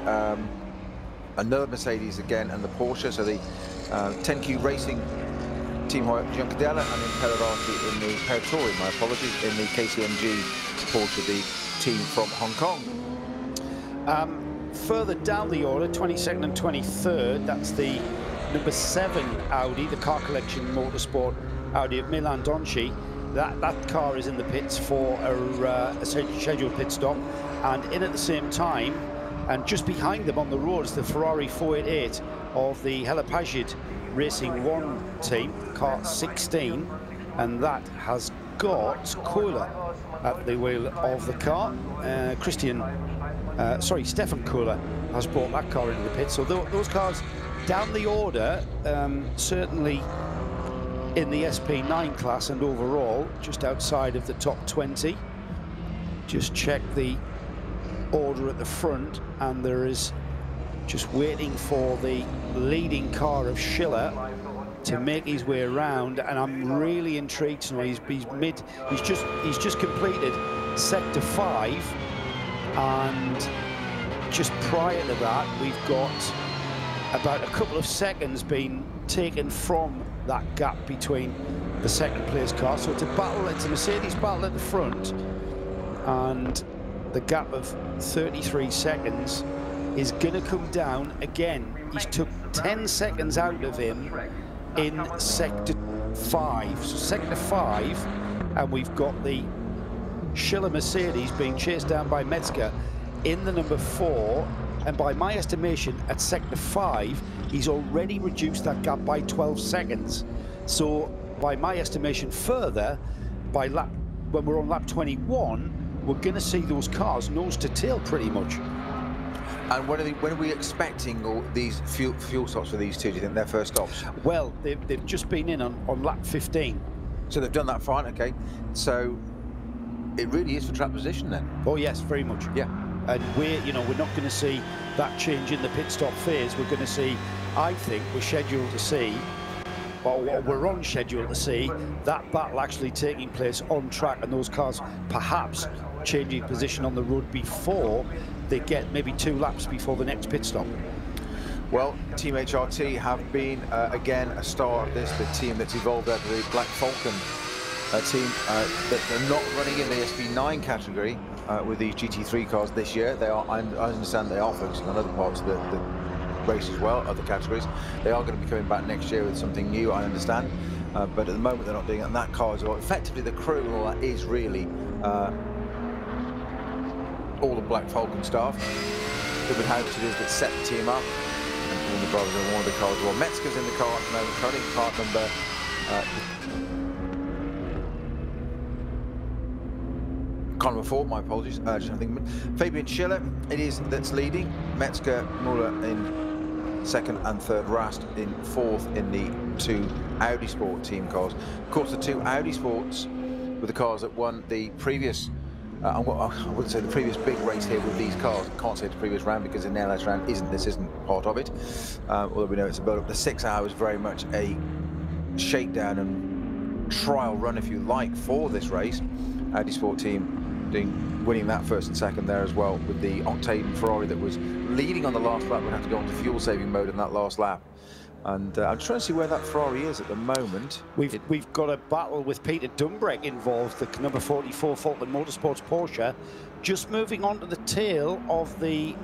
another Mercedes again and the Porsche, so the 10Q Racing Team Giancadella, and then Pellerati in the Peretori, my apologies, in the KCMG Porsche, the team from Hong Kong. Further down the order, 22nd and 23rd, that's the number 7 Audi, the Car Collection Motorsport Audi of Milan Donchi. That car is in the pits for a scheduled pit stop, and in at the same time, and just behind them on the road, is the Ferrari 488 of the Helipagid Racing 1 team, car 16, and that has got Kohler at the wheel of the car. Stefan Kohler has brought that car into the pit. So those cars down the order, certainly in the SP9 class and overall, just outside of the top 20. Just check the order at the front, and there is just waiting for the leading car of Schiller to make his way around, and I'm really intrigued to know he's just completed sector 5, and just prior to that we've got about a couple of seconds being taken from that gap between the second place car. So it's a Mercedes battle at the front, and the gap of 33 seconds is going to come down again. He's took 10 seconds out of him in sector 5. So sector 5, and we've got the Schiller Mercedes being chased down by Metzger in the number 4, and by my estimation at sector 5 he's already reduced that gap by 12 seconds. So by my estimation further, by when we're on lap 21, we're going to see those cars nose to tail pretty much. And when are we expecting all these fuel stops for these two? Do you think they're first stops? Well, they've just been in on lap 15. So they've done that fine, okay. So it really is for track position then? Oh yes, very much. Yeah. And we're not going to see that change in the pit stop phase. We're going to see, I think we're scheduled to see, or we're on schedule to see, that battle actually taking place on track, and those cars perhaps changing position on the road before they get maybe 2 laps before the next pit stop. Well, Team HRT have been again a star of this, the team that's evolved out of the Black Falcon team that they're not running in the SP9 category with these GT3 cars this year. They are, I understand they are focusing on other parts of the race as well, other categories. They are going to be coming back next year with something new, I understand, but at the moment they're not doing it, and that car as well. Effectively the crew and all that is really all the Black Falcon staff. David Houghton is that set the team up, and all the drivers are one of the cars as well. Metzger's in the car at the moment, currently part number car number 4, my apologies. Just I think Fabian Schiller it is that's leading. Metzger, Muller in 2nd and 3rd, Rast in 4th in the 2 Audi Sport team cars. Of course, the 2 Audi Sports were the cars that won the previous I wouldn't say the previous big race here with these cars. I can't say the previous round because the NLS round isn't part of it. Although we know it's about up to 6 hours, very much a shakedown and trial run, if you like, for this race. Audi Sport team attempting winning that first and second there as well, with the Octane Ferrari that was leading on the last lap. Would have to go into fuel-saving mode in that last lap. And I'm trying to see where that Ferrari is at the moment. We've got a battle with Peter Dumbrek involved, the number 44 Falcon Motorsports Porsche, just moving on to the tail of the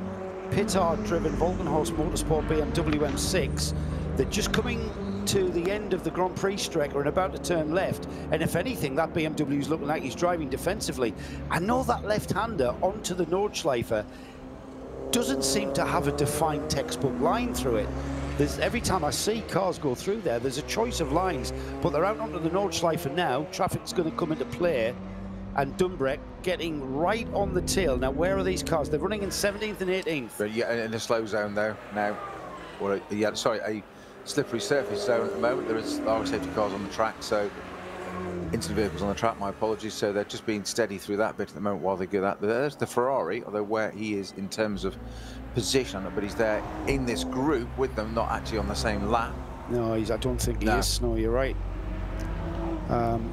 Pittard-driven Volkenhorst Motorsport BMW M6. They're just coming to the end of the Grand Prix stretch and about to turn left, and if anything, that BMW is looking like he's driving defensively. I know that left-hander onto the Nordschleife doesn't seem to have a defined textbook line through it. Every time I see cars go through there, there's a choice of lines, but they're out onto the Nordschleife now. Traffic's going to come into play, and Dumbrek getting right on the tail. Now, where are these cars? They're running in 17th and 18th. But yeah, in a slow zone though now, or a slippery surface zone at the moment. There are safety cars on the track, so incident vehicles on the track, my apologies. So they're just being steady through that bit at the moment while they do that. But there's the Ferrari, although where he is in terms of position, but he's there in this group with them, not actually on the same lap. No, I don't think he is. No, you're right.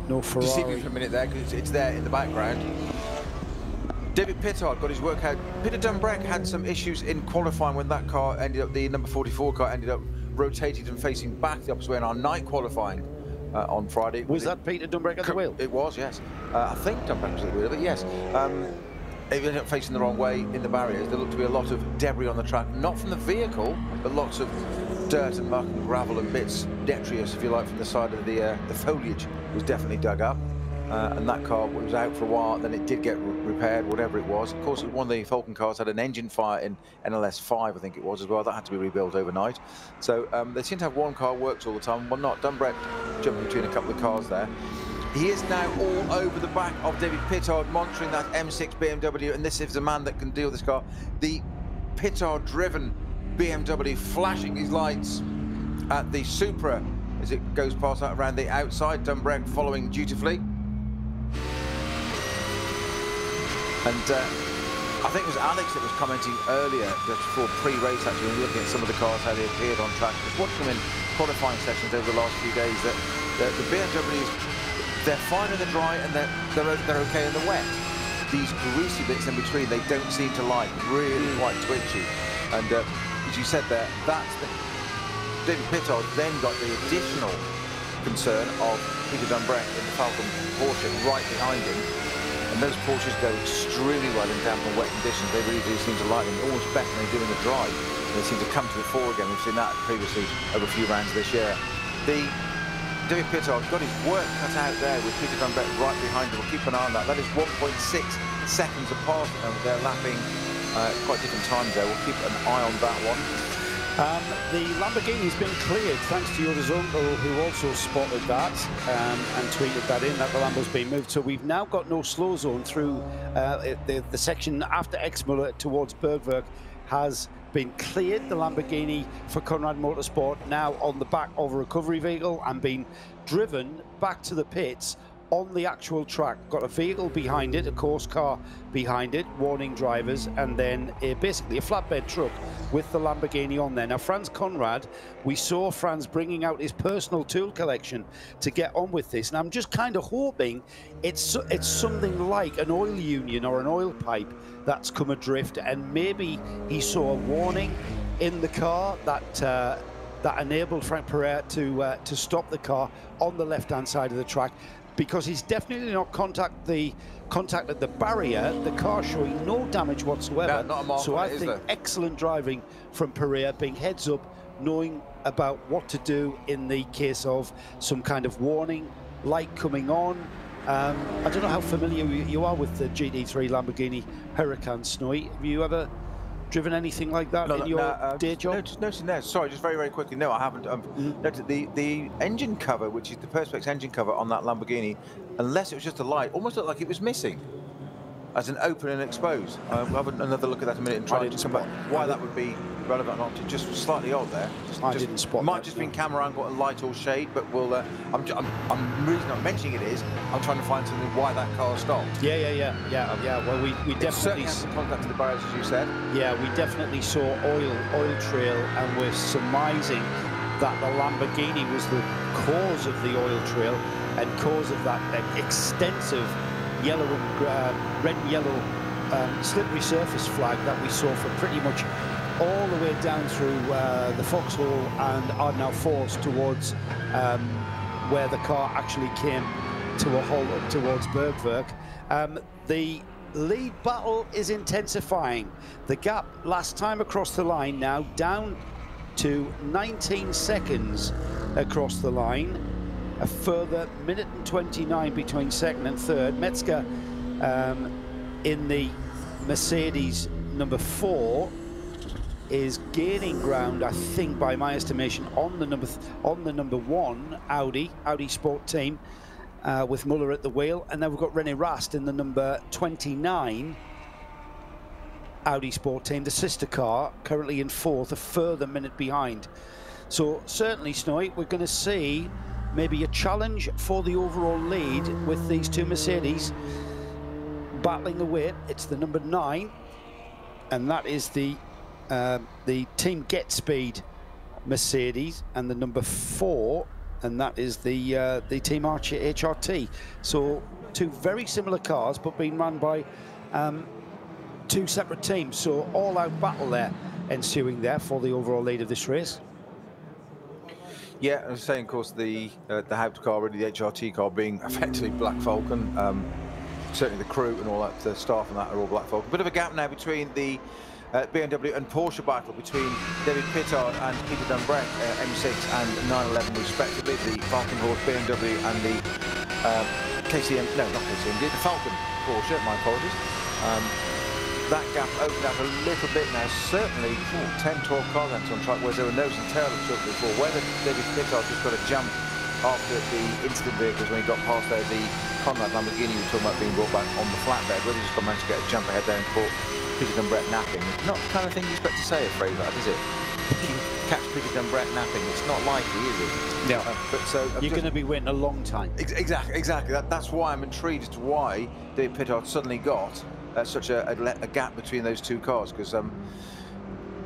No Ferrari. Just see me for a minute there, because it's there in the background. David Pittard got his work out. Peter Dumbrek had some issues in qualifying when that car ended up, the number 44 car ended up rotated and facing back the opposite way in our night qualifying on Friday. Was that Peter Dumbrek at the wheel? It was, yes. I think Dumbrek was at the wheel, but yes. It ended up facing the wrong way in the barriers. There looked to be a lot of debris on the track, not from the vehicle, but lots of dirt and muck and gravel and bits, detritus, if you like, from the side of the foliage was definitely dug up. And that car was out for a while, then it did get repaired, whatever it was. Of course, one of the Falcon cars had an engine fire in NLS 5, I think it was, as well. That had to be rebuilt overnight. So they seem to have one car works all the time, one not. Dumbrek jumping between a couple of cars there. He is now all over the back of David Pittard, monitoring that M6 BMW, and this is the man that can deal with this car. The Pittard-driven BMW flashing his lights at the Supra as it goes past that around the outside. Dumbrek following dutifully. And I think it was Alex that was commenting earlier, just before pre-race actually, when looking at some of the cars, how they appeared on track, just watching them in qualifying sessions over the last few days, that the BMWs, they're fine in the dry and they're okay in the wet. These greasy bits in between, they don't seem to like, really quite twitchy. And as you said there, that's the... David Pittard then got the additional concern of Peter Dumbrek in the Falcon Porsche right behind him. And those Porsches go extremely well in damp and wet conditions. They really do seem to like them, almost better than they do in the dry. They seem to come to the fore again. We've seen that previously over a few rounds this year. David Pittard got his work cut out there with Peter Dumbrek right behind him. We'll keep an eye on that. That is 1.6 seconds apart, and they're lapping quite different times there. We'll keep an eye on that one. The Lamborghini's been cleared thanks to Yoda's uncle, who also spotted that and tweeted that in, that the Lambo's been moved. So we've now got no slow zone through the section after Exmuller towards Bergwerk has been cleared. The Lamborghini for Conrad Motorsport now on the back of a recovery vehicle and being driven back to the pits on the actual track. Got a vehicle behind it, a course car behind it, warning drivers, and then basically a flatbed truck with the Lamborghini on there. Now, Franz Conrad, we saw Franz bringing out his personal tool collection to get on with this, and I'm just kind of hoping it's something like an oil union or an oil pipe that's come adrift, and maybe he saw a warning in the car that enabled Frank Pereira to stop the car on the left-hand side of the track, because he's definitely not contacted the barrier. The car showing no damage whatsoever. No, not a mark so on I it, think excellent driving from Pereira, being heads up, knowing about what to do in the case of some kind of warning light coming on. I don't know how familiar you are with the GT3 Lamborghini Huracan, Snowy. Have you ever driven anything like that in your day job? No, just noticing there. Sorry, just very, very quickly. No, I haven't. Noted the engine cover, which is the Perspex engine cover on that Lamborghini, unless it was just a light, almost looked like it was missing, as an open and exposed. We'll have another look at that in a minute and try to come back why that would be relevant or not. Just slightly odd there. I didn't spot might that, just been camera angle and light or shade, but we'll. I'm reason I'm mentioning it is I'm trying to find something why that car stopped. Yeah. Well, we definitely had contact to the barriers, as you said. Yeah, we definitely saw oil trail, and we're surmising that the Lamborghini was the cause of the oil trail and cause of that extensive yellow and red and yellow slippery surface flag that we saw for pretty much all the way down through the Foxhole and are now forced towards where the car actually came to a halt up towards Bergwerk. The lead battle is intensifying. The gap last time across the line now down to 19 seconds across the line. A further minute and 29 between second and third. Metzger in the Mercedes number 4 is gaining ground, I think, by my estimation, on the number 1 Audi Sport team, with Muller at the wheel, and then we've got René Rast in the number 29 Audi Sport team, the sister car, currently in 4th, a further minute behind. So certainly, Snowy, we're going to see maybe a challenge for the overall lead with these two Mercedes battling away. It's the number 9, and that is the Team Get Speed Mercedes, and the number 4, and that is the Team Archer HRT. So two very similar cars, but being run by two separate teams. So all-out battle there ensuing there for the overall lead of this race. Yeah, I was saying, of course, the Haupt car, really the HRT car, being effectively Black Falcon. Certainly the crew and all that, the staff and that are all Black Falcon. Bit of a gap now between the BMW and Porsche battle between David Pittard and Peter Dunbrek, M6 and 911 respectively. The Falcon Horse BMW and the KCM, no, not KCM, the Falcon Porsche, my apologies. That gap opened up a little bit now, certainly 10-12 car lengths on track, whereas there were nose and tail of trouble before. Whether David Pittard just got a jump after the incident vehicles when he got past there, the Conrad Lamborghini we were talking about being brought back on the flatbed, whether he just managed to get a jump ahead there and caught Peter Dunbrek napping. Not the kind of thing you expect to say a phrase like that, is it? Catch Peter Dunbrek napping, it's not likely, is it? No. But so you're going to be waiting a long time. Exactly. That's why I'm intrigued as to why David Pittard suddenly got such a gap between those two cars, because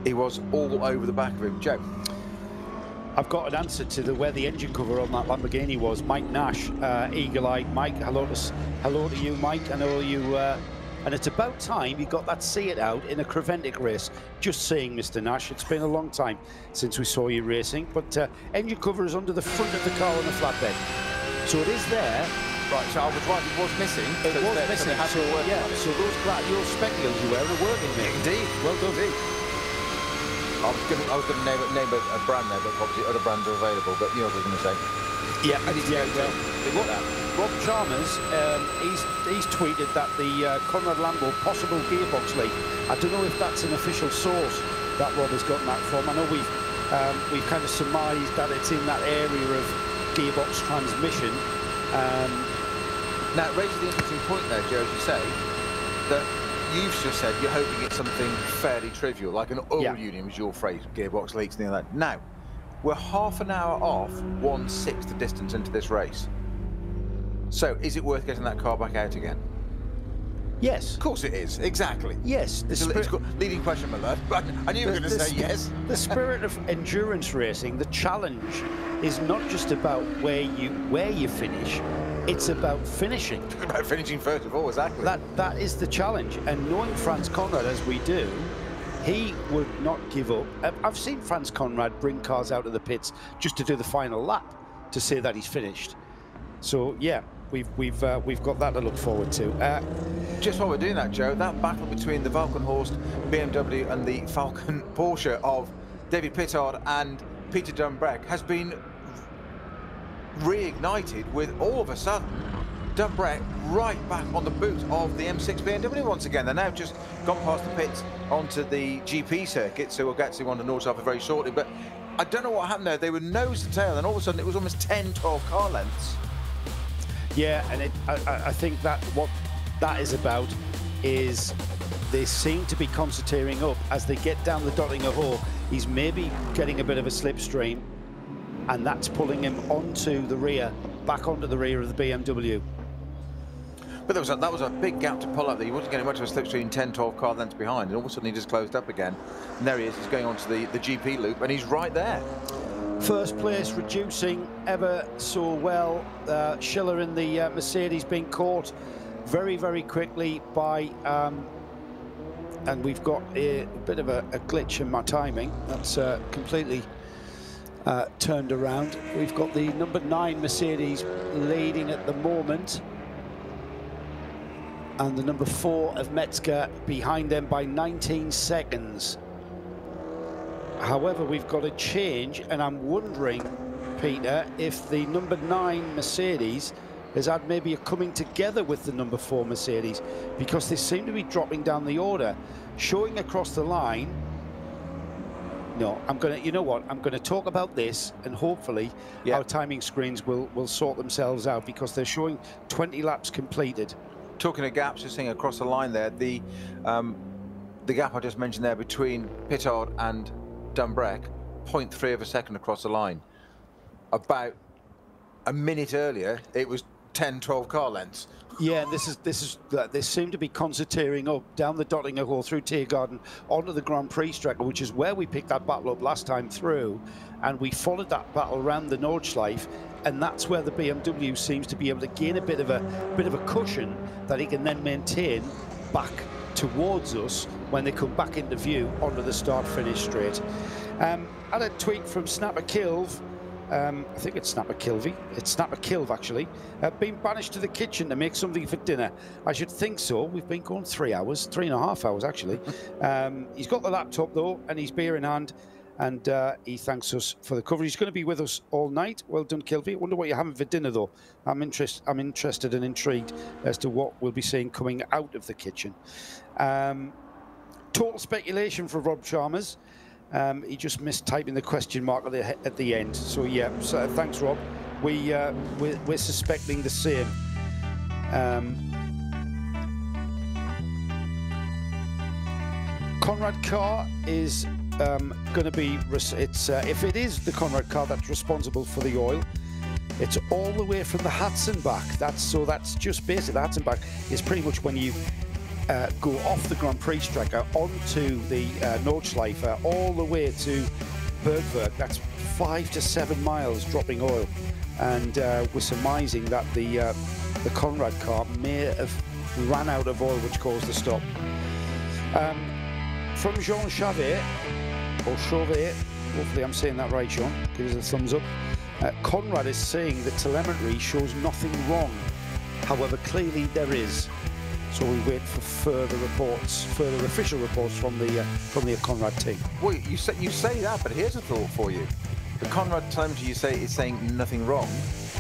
he was all over the back of him. Joe? I've got an answer to where the engine cover on that Lamborghini was. Mike Nash, eagle-eyed Mike. Hello to you, Mike. I know you. And it's about time you got that See It out in a Creventic race. Just saying, Mr. Nash, it's been a long time since we saw you racing. But engine cover is under the front of the car on the flatbed, so it is there. Right, so I was right, it was missing. It was missing, so yeah, so those your spectacles you wear are working, mate. Indeed, well done. Indeed. I was going to name a brand there, but obviously other brands are available, but you know what I was going to say. Yeah, Rob Chalmers, he's tweeted that the Conrad Lambo possible gearbox leak. I don't know if that's an official source that Rob has gotten that from. I know we've kind of surmised that it's in that area of gearbox transmission. Now, it raises the interesting point there, Joe, as you say, that you've just said you're hoping it's something fairly trivial, like an oil union was your phrase, gearbox leaks, and like that. Now, we're half an hour off 1/6 the distance into this race. So, is it worth getting that car back out again? Yes. Of course it is, exactly. Yes. It's leading question, my lad. I knew you were going to say yes. The spirit of endurance racing, the challenge, is not just about where you finish. It's about finishing. It's about finishing first of all, exactly. That is the challenge. And knowing Franz Conrad as we do, he would not give up. I've seen Franz Conrad bring cars out of the pits just to do the final lap to say that he's finished. So yeah, we've got that to look forward to. Just while we're doing that, Joe, that battle between the Falkenhorst BMW and the Falcon Porsche of David Pittard and Peter Dunbrek has been reignited with all of a sudden Dunbrek right back on the boot of the M6 BMW once again. They're now just gone past the pits onto the GP circuit, so we'll get to one to North Alpha very shortly. But I don't know what happened there. They were nose to tail, and all of a sudden it was almost 10-12 car lengths. Yeah, and I think that what that is about is they seem to be concertinaing up as they get down the Dottinger Hole. He's maybe getting a bit of a slipstream, and that's pulling him onto the rear, back onto the rear of the BMW. But that was a big gap to pull up there. He wasn't getting much of a slipstream 10-12 car lengths behind, and all of a sudden he just closed up again. And there he is, he's going onto the GP loop, and he's right there. First place reducing ever so well. Schiller in the Mercedes being caught very, very quickly by, and we've got a bit of a glitch in my timing. That's completely turned around. We've got the number 9 Mercedes leading at the moment, and the number 4 of Metzger behind them by 19 seconds. However, we've got a change, and I'm wondering, Peter, if the number 9 Mercedes has had maybe a coming together with the number 4 Mercedes, because they seem to be dropping down the order, showing across the line. No, I'm gonna, you know what, I'm gonna talk about this, and hopefully our timing screens will sort themselves out, because they're showing 20 laps completed. Talking of gaps, just seeing across the line there, the gap I just mentioned there between Pittard and Dumbreck, 0.3 of a second across the line. About a minute earlier, it was 10, 12 car lengths. Yeah, and they seem to be concertinaing up down the Dottinger Hall through Tiergarten onto the Grand Prix track, which is where we picked that battle up last time through, and we followed that battle around the Nordschleife, and that's where the BMW seems to be able to gain a bit of a cushion that he can then maintain back towards us when they come back into view onto the start-finish straight. I had a tweet from Snapper Kilv. I think it's Snapper Kilvey. It's Snapper Kilv, actually. Been banished to the kitchen to make something for dinner. I should think so. We've been going 3 hours, 3.5 hours, actually. He's got the laptop, though, and his beer in hand, and he thanks us for the coverage. He's going to be with us all night. Well done, Kilvey. I wonder what you're having for dinner, though. I'm interested and intrigued as to what we'll be seeing coming out of the kitchen. Total speculation for Rob Chalmers. He just missed typing the question mark at the end. So yeah, so thanks, Rob. We're suspecting the same. Conrad car is going to be. If it is the Conrad car that's responsible for the oil, it's all the way from the Hudson back. That's just basically the Hudson back is pretty much when you go off the Grand Prix track onto the Nordschleife all the way to Bergwerk. That's 5 to 7 miles dropping oil, and we're surmising that the Conrad car may have ran out of oil, which caused the stop. From Jean Chavet, or Chauvet, hopefully I'm saying that right, Sean, give us a thumbs up. Conrad is saying the telemetry shows nothing wrong, however clearly there is. So we wait for further reports, further official reports from the Conrad team. Well, you say that, but here's a thought for you. The Conrad telemetry you say is saying nothing wrong,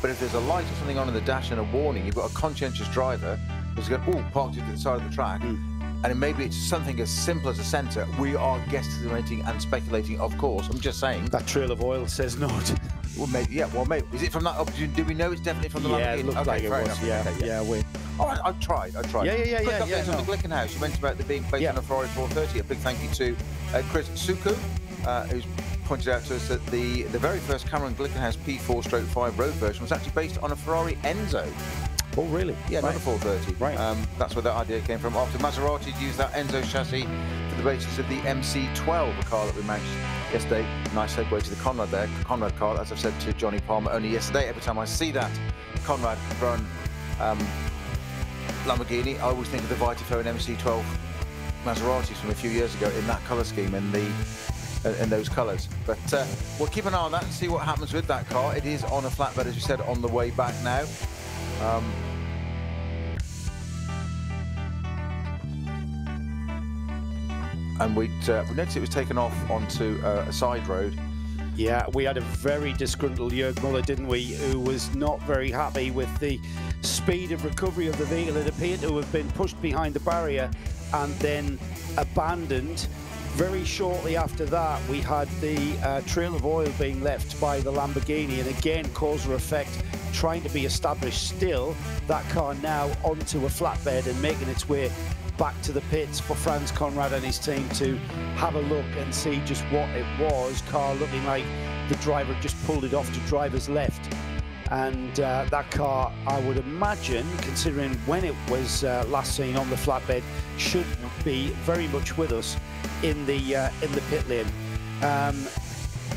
but if there's a light or something on in the dash and a warning, you've got a conscientious driver who's going, oh, parked it to the side of the track, and maybe it's something as simple as a sensor. We are guesstimating and speculating, of course. I'm just saying. That trail of oil says not. Well, maybe, yeah. Well, maybe. Is it from that opportunity? Do we know it's definitely from the Lamborghini? Yeah, it looked like it was. Enough. Yeah, okay, yeah. Wait. All right, I tried. Yeah. On the Glickenhaus, you mentioned about the being based on a Ferrari 430. A big thank you to Chris Suku, who's pointed out to us that the very first Cameron Glickenhaus P4/5 road version was actually based on a Ferrari Enzo. Oh, really? Yeah, not a 430. Right. That's where that idea came from. After Maserati used that Enzo chassis for the basis of the MC12, a car that we managed yesterday. Nice segue to the Conrad there. Conrad car, as I've said to Johnny Palmer only yesterday, every time I see that Conrad run Lamborghini, I always think of the Vitaphone MC12 Maseratis from a few years ago in that colour scheme and in those colours. But we'll keep an eye on that and see what happens with that car. It is on a flatbed, as you said, on the way back now. And we noticed it was taken off onto a side road. Yeah, we had a very disgruntled Jörg Muller, didn't we, who was not very happy with the speed of recovery of the vehicle. It appeared to have been pushed behind the barrier and then abandoned. Very shortly after that, we had the trail of oil being left by the Lamborghini, and again, causer effect trying to be established still. That car now onto a flatbed and making its way back to the pits for Franz Conrad and his team to have a look and see just what it was. Car looking like the driver just pulled it off to driver's left. And that car, I would imagine, considering when it was last seen on the flatbed, should be very much with us in the pit lane.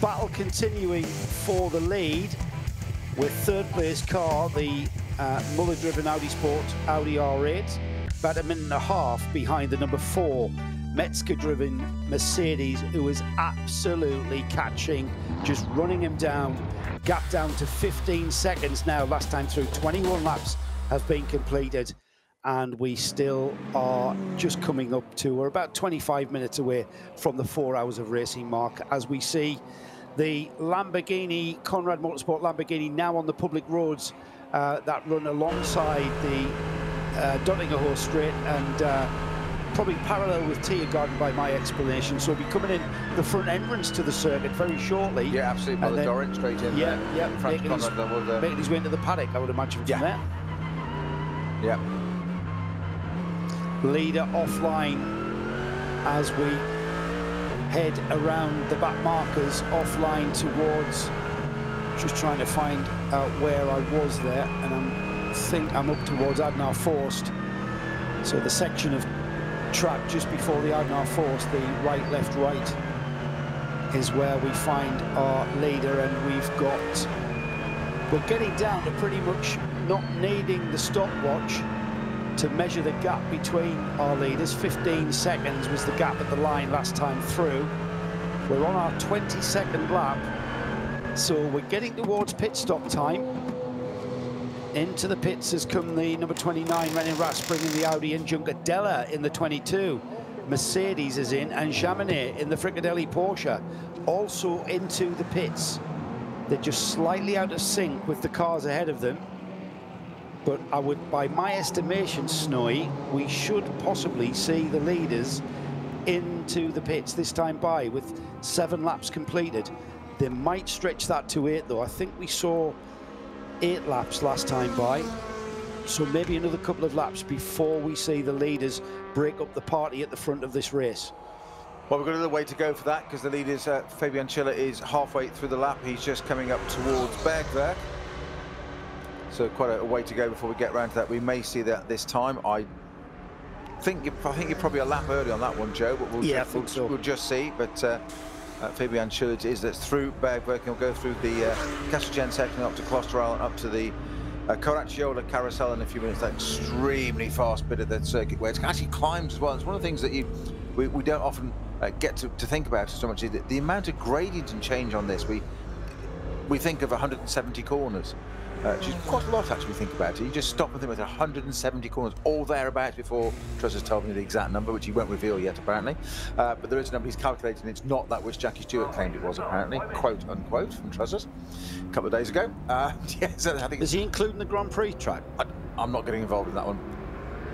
Battle continuing for the lead with third place car, the Muller-driven Audi Sport Audi R8, about a minute and a half behind the number 4 Metzger-driven Mercedes, who is absolutely catching, just running him down. Gap down to 15 seconds now. Last time through, 21 laps have been completed, and we still are just coming up to, we're about 25 minutes away from the 4 hours of racing mark, as we see the Lamborghini, Conrad Motorsport Lamborghini, now on the public roads that run alongside the Dottingerhorst Straight and probably parallel with Tiergarten by my explanation. So we'll be coming in the front entrance to the circuit very shortly. Yeah, absolutely. By the Dorrit straight in. Yeah, yeah. Making his way into the paddock, I would imagine, from there. Yeah. Leader offline as we head around the back markers, offline towards, just trying to find out where I was there, and I think I'm up towards Adnar Forst. So the section of track just before the Adnar Forst, the right, left, right, is where we find our leader, and we're getting down to pretty much not needing the stopwatch to measure the gap between our leaders. 15 seconds was the gap at the line last time through. We're on our 22nd lap, so we're getting towards pit stop time. Into the pits has come the number 29 Renin Rast, bringing the Audi in. Juncadella in the 22. Mercedes is in, and Jaminet in the Fricadelli Porsche also into the pits. They're just slightly out of sync with the cars ahead of them. But I would, by my estimation, Snowy, we should possibly see the leaders into the pits this time by, with 7 laps completed. They might stretch that to 8, though. I think we saw 8 laps last time by, so maybe another couple of laps before we see the leaders break up the party at the front of this race. Well, we've got a little way to go for that, because the leaders, Fabian Schiller is halfway through the lap. He's just coming up towards Bergwerk. So quite a way to go before we get around to that. We may see that this time. I think you're probably a lap early on that one, Joe, but we'll just see. But Fabian Schiller is that's through Bergwerk. He'll go through the Castelgen section up to Klosteral and up to the Coracciola Carousel in a few minutes. That extremely fast bit of the circuit where it actually climbs as well. It's one of the things that we don't often get to think about so much, is the amount of gradient and change on this. We think of 170 corners. Which is quite a lot, actually, we think about it. You just stop and think about 170 corners, all thereabouts, before Truss has told me the exact number, which he won't reveal yet, apparently. But there is a number he's calculated, and it's not that which Jackie Stewart claimed it was, apparently, quote unquote, from Truss's a couple of days ago. Yes, I think. Is he including the Grand Prix track? I'm not getting involved in that one.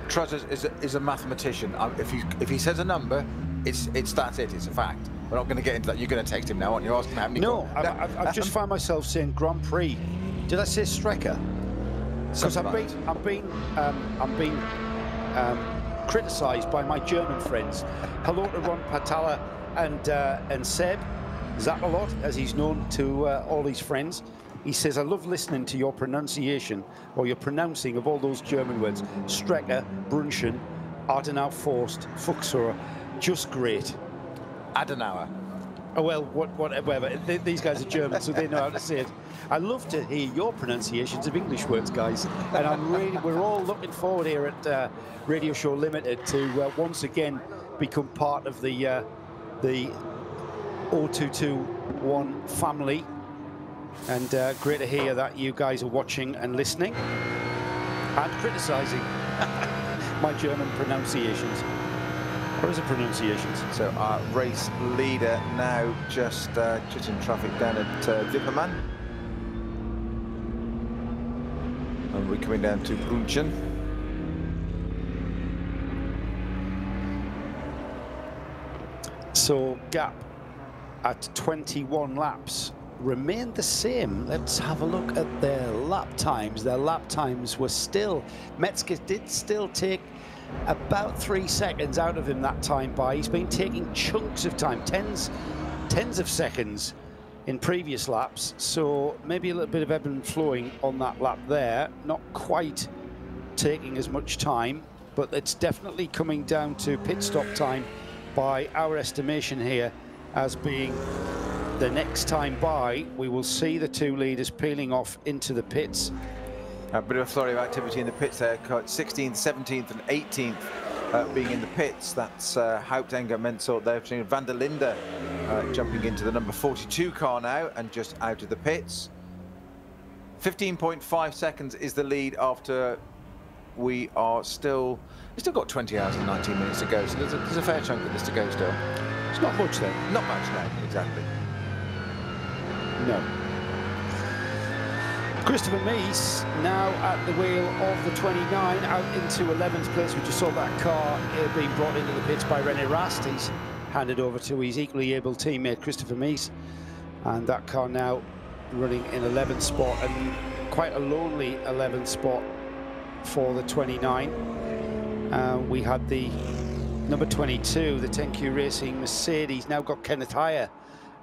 Truss is a mathematician. If he says a number, that's it. It's a fact. We're not going to get into that. You're going to text him now, aren't you? Asking how many. No, I've just found myself saying Grand Prix. Did I say Strecker? Because I'm being criticised by my German friends. Hello to Ron Patala and Seb Zappalot, as he's known to all his friends. He says, I love listening to your pronunciation, or your pronouncing of all those German words. Strecker, Brunchen, Adenauer Forst, Fuchsor, just great. Adenauer. Oh, well, whatever. These guys are German, so they know how to say it. I love to hear your pronunciations of English words, guys. And we're all looking forward here at Radio Show Limited to once again become part of the 0221 family. And great to hear that you guys are watching and listening and criticising my German pronunciations. Or is it pronunciations? So our race leader now just in traffic down at Wippermann. And we're coming down to Brunchen. So gap at 21 laps remained the same. Let's have a look at their lap times. Their lap times were still, Metzger did still take about 3 seconds out of him that time by. He's been taking chunks of time, tens of seconds in previous laps, so maybe a little bit of ebb and flowing on that lap there, not quite taking as much time, but it's definitely coming down to pit stop time by our estimation here as being the next time by. We will see the 2 leaders peeling off into the pits. A bit of a flurry of activity in the pits there. 16th, 17th and 18th being in the pits. That's Hauptenger, Mensort there. Van der Linde jumping into the number 42 car now and just out of the pits. 15.5 seconds is the lead after we've still got 20 hours and 19 minutes to go. So there's a fair chunk of this to go still. It's not much then. Not much, no, exactly. No. Christopher Mies now at the wheel of the 29, out into 11th place. We just saw that car being brought into the pits by René Rast. He's handed over to his equally able teammate Christopher Mies, and that car now running in 11th spot, and quite a lonely 11th spot for the 29. We had the number 22, the 10Q Racing Mercedes, now got Kenneth Heyer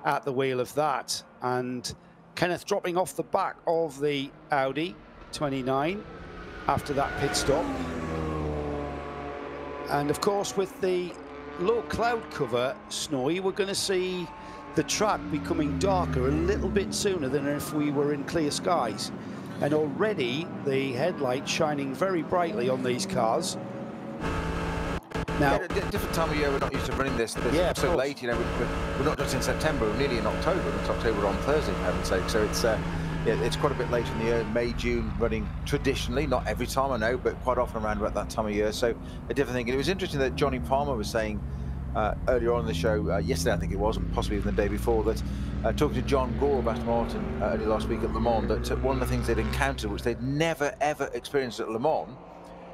at the wheel of that, and Kenneth dropping off the back of the Audi 29 after that pit stop. And of course, with the low cloud cover, Snowy, we're going to see the track becoming darker a little bit sooner than if we were in clear skies. And already the headlights shining very brightly on these cars. Now, yeah, different time of year, we're not used to running this yeah, so late, you know, we're not just in September, we're nearly in October. It's October on Thursday, for heaven's sake. So it's yeah, it's quite a bit later in the year, May, June, running traditionally, not every time I know, but quite often around about that time of year. So a different thing. And it was interesting that Johnny Palmer was saying earlier on in the show, yesterday I think it was, and possibly even the day before, that talking to John Gore of Aston Martin early last week at Le Mans, that one of the things they'd encountered, which they'd never ever experienced at Le Mans,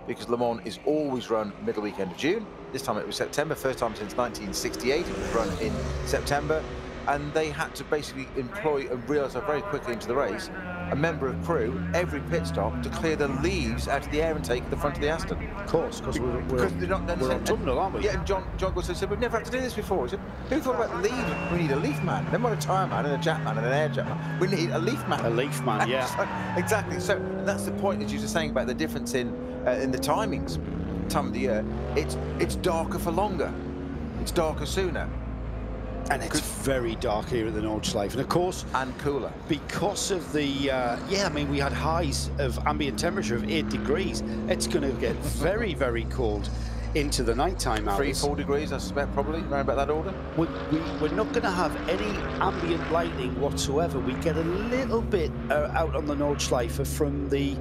because Le Mans is always run middle weekend of June. This time it was September, first time since 1968 it was run in September, and they had to basically employ and realise very quickly into the race a member of crew every pit stop to clear the leaves out of the air intake at the front of the Aston. of course, because we're on tunnel, aren't we? Yeah, and John Gosling said, we've never had to do this before. He said, who thought about leave? We need a leaf man. Then what a tyre man and a jack man and an air jack man. We need a leaf man. A leaf man, yeah. So, exactly. So that's the point, as you were saying about the difference in the timings, time of the year. It's darker for longer. It's darker sooner. And it's very dark here at the Nordschleife, and of course, and cooler because of the yeah, I mean, we had highs of ambient temperature of 8 degrees. It's going to get very, very cold into the nighttime hours. 3-4 degrees, I suspect, probably around about that order. We're not going to have any ambient lighting whatsoever. We get a little bit out on the Nordschleife from the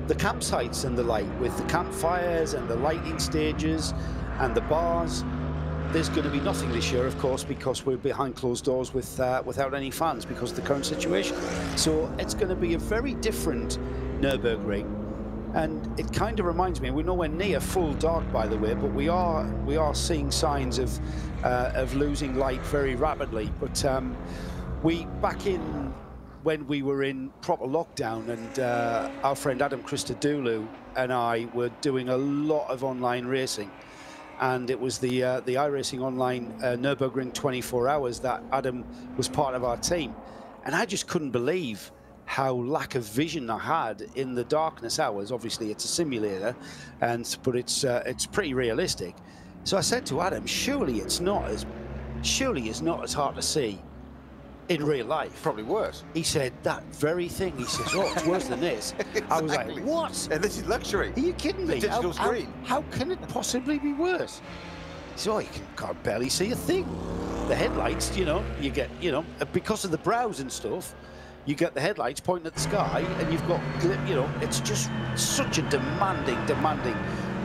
campsites and the light, with the campfires and the lighting stages and the bars. There's going to be nothing this year, of course, because we're behind closed doors without any fans because of the current situation. So it's going to be a very different Nürburgring, and it kind of reminds me, we're nowhere near full dark, by the way, but we are seeing signs of losing light very rapidly. But back in when we were in proper lockdown, and our friend Adam Christodoulou and I were doing a lot of online racing. And it was the iRacing Online Nürburgring 24 hours that Adam was part of our team. And I just couldn't believe how lack of vision I had in the darkness hours. Obviously, it's a simulator, but it's pretty realistic. So I said to Adam, surely it's not as hard to see in real life. Probably worse. He said that very thing. He says, oh, it's worse than this. Exactly. I was like, what? And this is luxury. Are you kidding me? The digital screen. How can it possibly be worse? He said, oh, you can't barely see a thing. The headlights, you get, because of the brows and stuff, you get the headlights pointing at the sky, and you've got, it's just such a demanding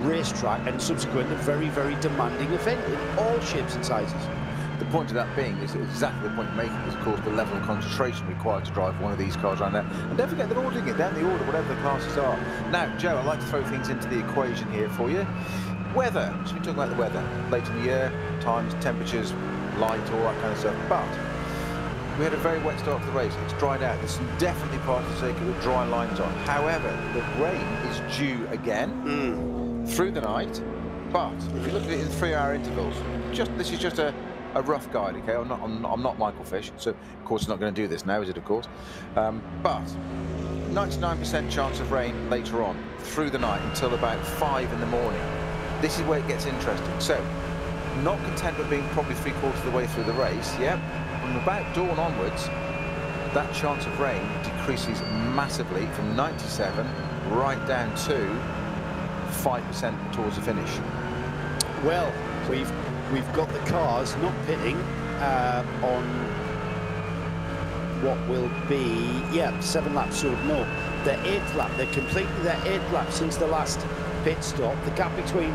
racetrack, and subsequently a very, very demanding event in all shapes and sizes. The point of that being is exactly the point you're making, is of course the level of concentration required to drive one of these cars around there. And don't forget they're ordering it down the order, whatever the classes are. Now, Joe, I'd like to throw things into the equation here for you. Weather. So we're talking about the weather. Late in the year, times, temperatures, light, all that kind of stuff. But we had a very wet start to the race. It's dried out. There's some definitely parts of the circuit with dry lines on. However, the rain is due again through the night. But if you look at it in 3-hour intervals, this is just a rough guide, okay? I'm not Michael Fish, so of course it's not going to do this now, is it? Of course, but 99% chance of rain later on through the night until about 5 in the morning. This is where it gets interesting. So, not content with being probably 3/4 of the way through the race, from about dawn onwards, that chance of rain decreases massively from 97 right down to 5% towards the finish. Well, we've got the cars not pitting on what will be 7 laps. So no, their 8th lap. They're completing their 8th lap since the last pit stop. The gap between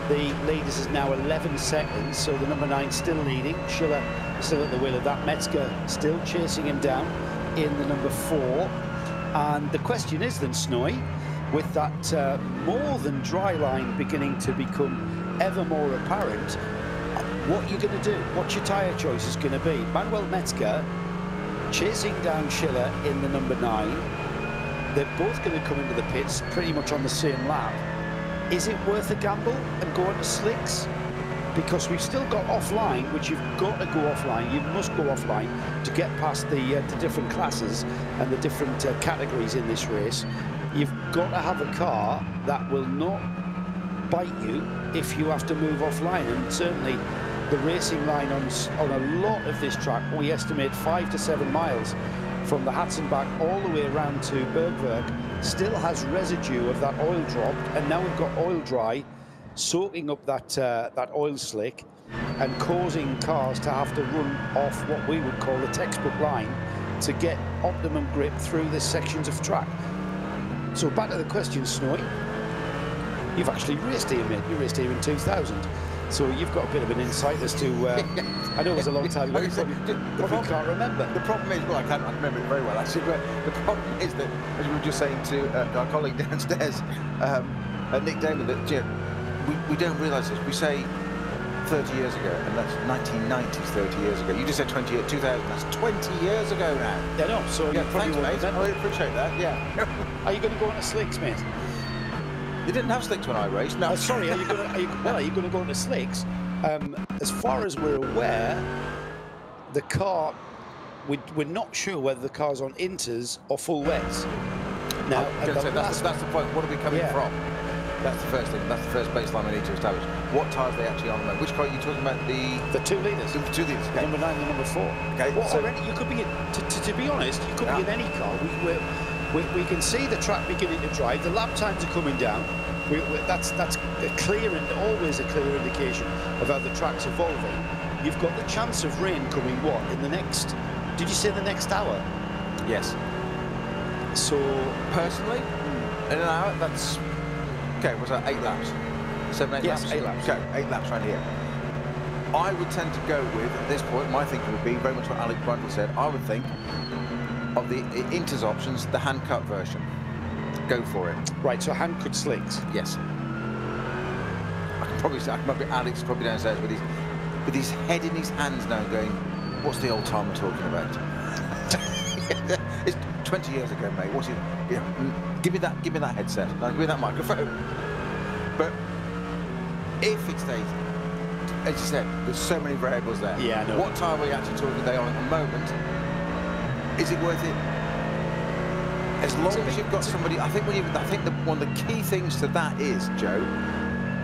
the leaders is now 11 seconds. So the number 9 still leading. Schiller still at the wheel of that. Metzger still chasing him down in the number 4. And the question is then, Snowy, with that more than dry line beginning to become ever more apparent, what are you going to do? What's your tyre choice is going to be? Manuel Metzger chasing down Schiller in the number 9. They're both going to come into the pits pretty much on the same lap. Is it worth a gamble and go into slicks? Because we've still got offline, which you've got to go offline. You must go offline to get past the different classes and the different categories in this race. You've got to have a car that will not bite you if you have to move offline. And certainly the racing line on a lot of this track, we estimate 5 to 7 miles from the Hatzenbach all the way around to Bergwerk, still has residue of that oil drop. And now we've got oil dry, soaking up that oil slick and causing cars to have to run off what we would call the textbook line to get optimum grip through the sections of track. So back to the question, Snowy. You've actually raced here, mate. You raced here in 2000. So you've got a bit of an insight as to... I know it was a long time ago, you probably can't remember. The problem is, well, I can't remember it very well, actually, but the problem is that, as we were just saying to our colleague downstairs, Nick Damon, that we don't realise this. We say 30 years ago, and that's 1990s, 30 years ago. You just said 2000, that's 20 years ago now. Yeah, no, so yeah, you probably thanks, mate. remember. I appreciate that, yeah. Are you going to go into slicks, mate? They didn't have slicks when I raced, no. Sorry, are you going to go into slicks? As far as we're aware, the car, we're not sure whether the car's on inters or full wets. Now, that's the point. What are we coming from? That's the first thing. That's the first baseline we need to establish. What tyres are they actually on the moment? Which car are you talking about? The 2 litres. The 2 litres. Okay. Number 9 and number 4. Okay. Well, so already you could be, to be honest, you could be in any car. We can see the track beginning to drive. The lap times are coming down. That's a clear and always a clear indication of how the track's evolving. You've got the chance of rain coming. What in the next? Did you say the next hour? Yes. So personally, in an hour, that's okay. Was that 8 laps? 7, 8 yes, laps. 8 laps. Okay, 8 laps right here. I would tend to go with, at this point, my thinking would be very much what Alex Brundle said. I would think of the Inters options, the hand cut version. Go for it. Right, so hand cut slicks. Yes. I can probably say, Alex is probably downstairs with his head in his hands now, going, "What's the old timer talking about?" It's 20 years ago, mate. What's it? Yeah, give me that headset. No, give me that microphone. But if it stays, as you said, there's so many variables there. Yeah, I know. What time are we actually talking they on at the moment? Is it worth it? As long as you've got somebody, I think one of the key things to that is, Joe,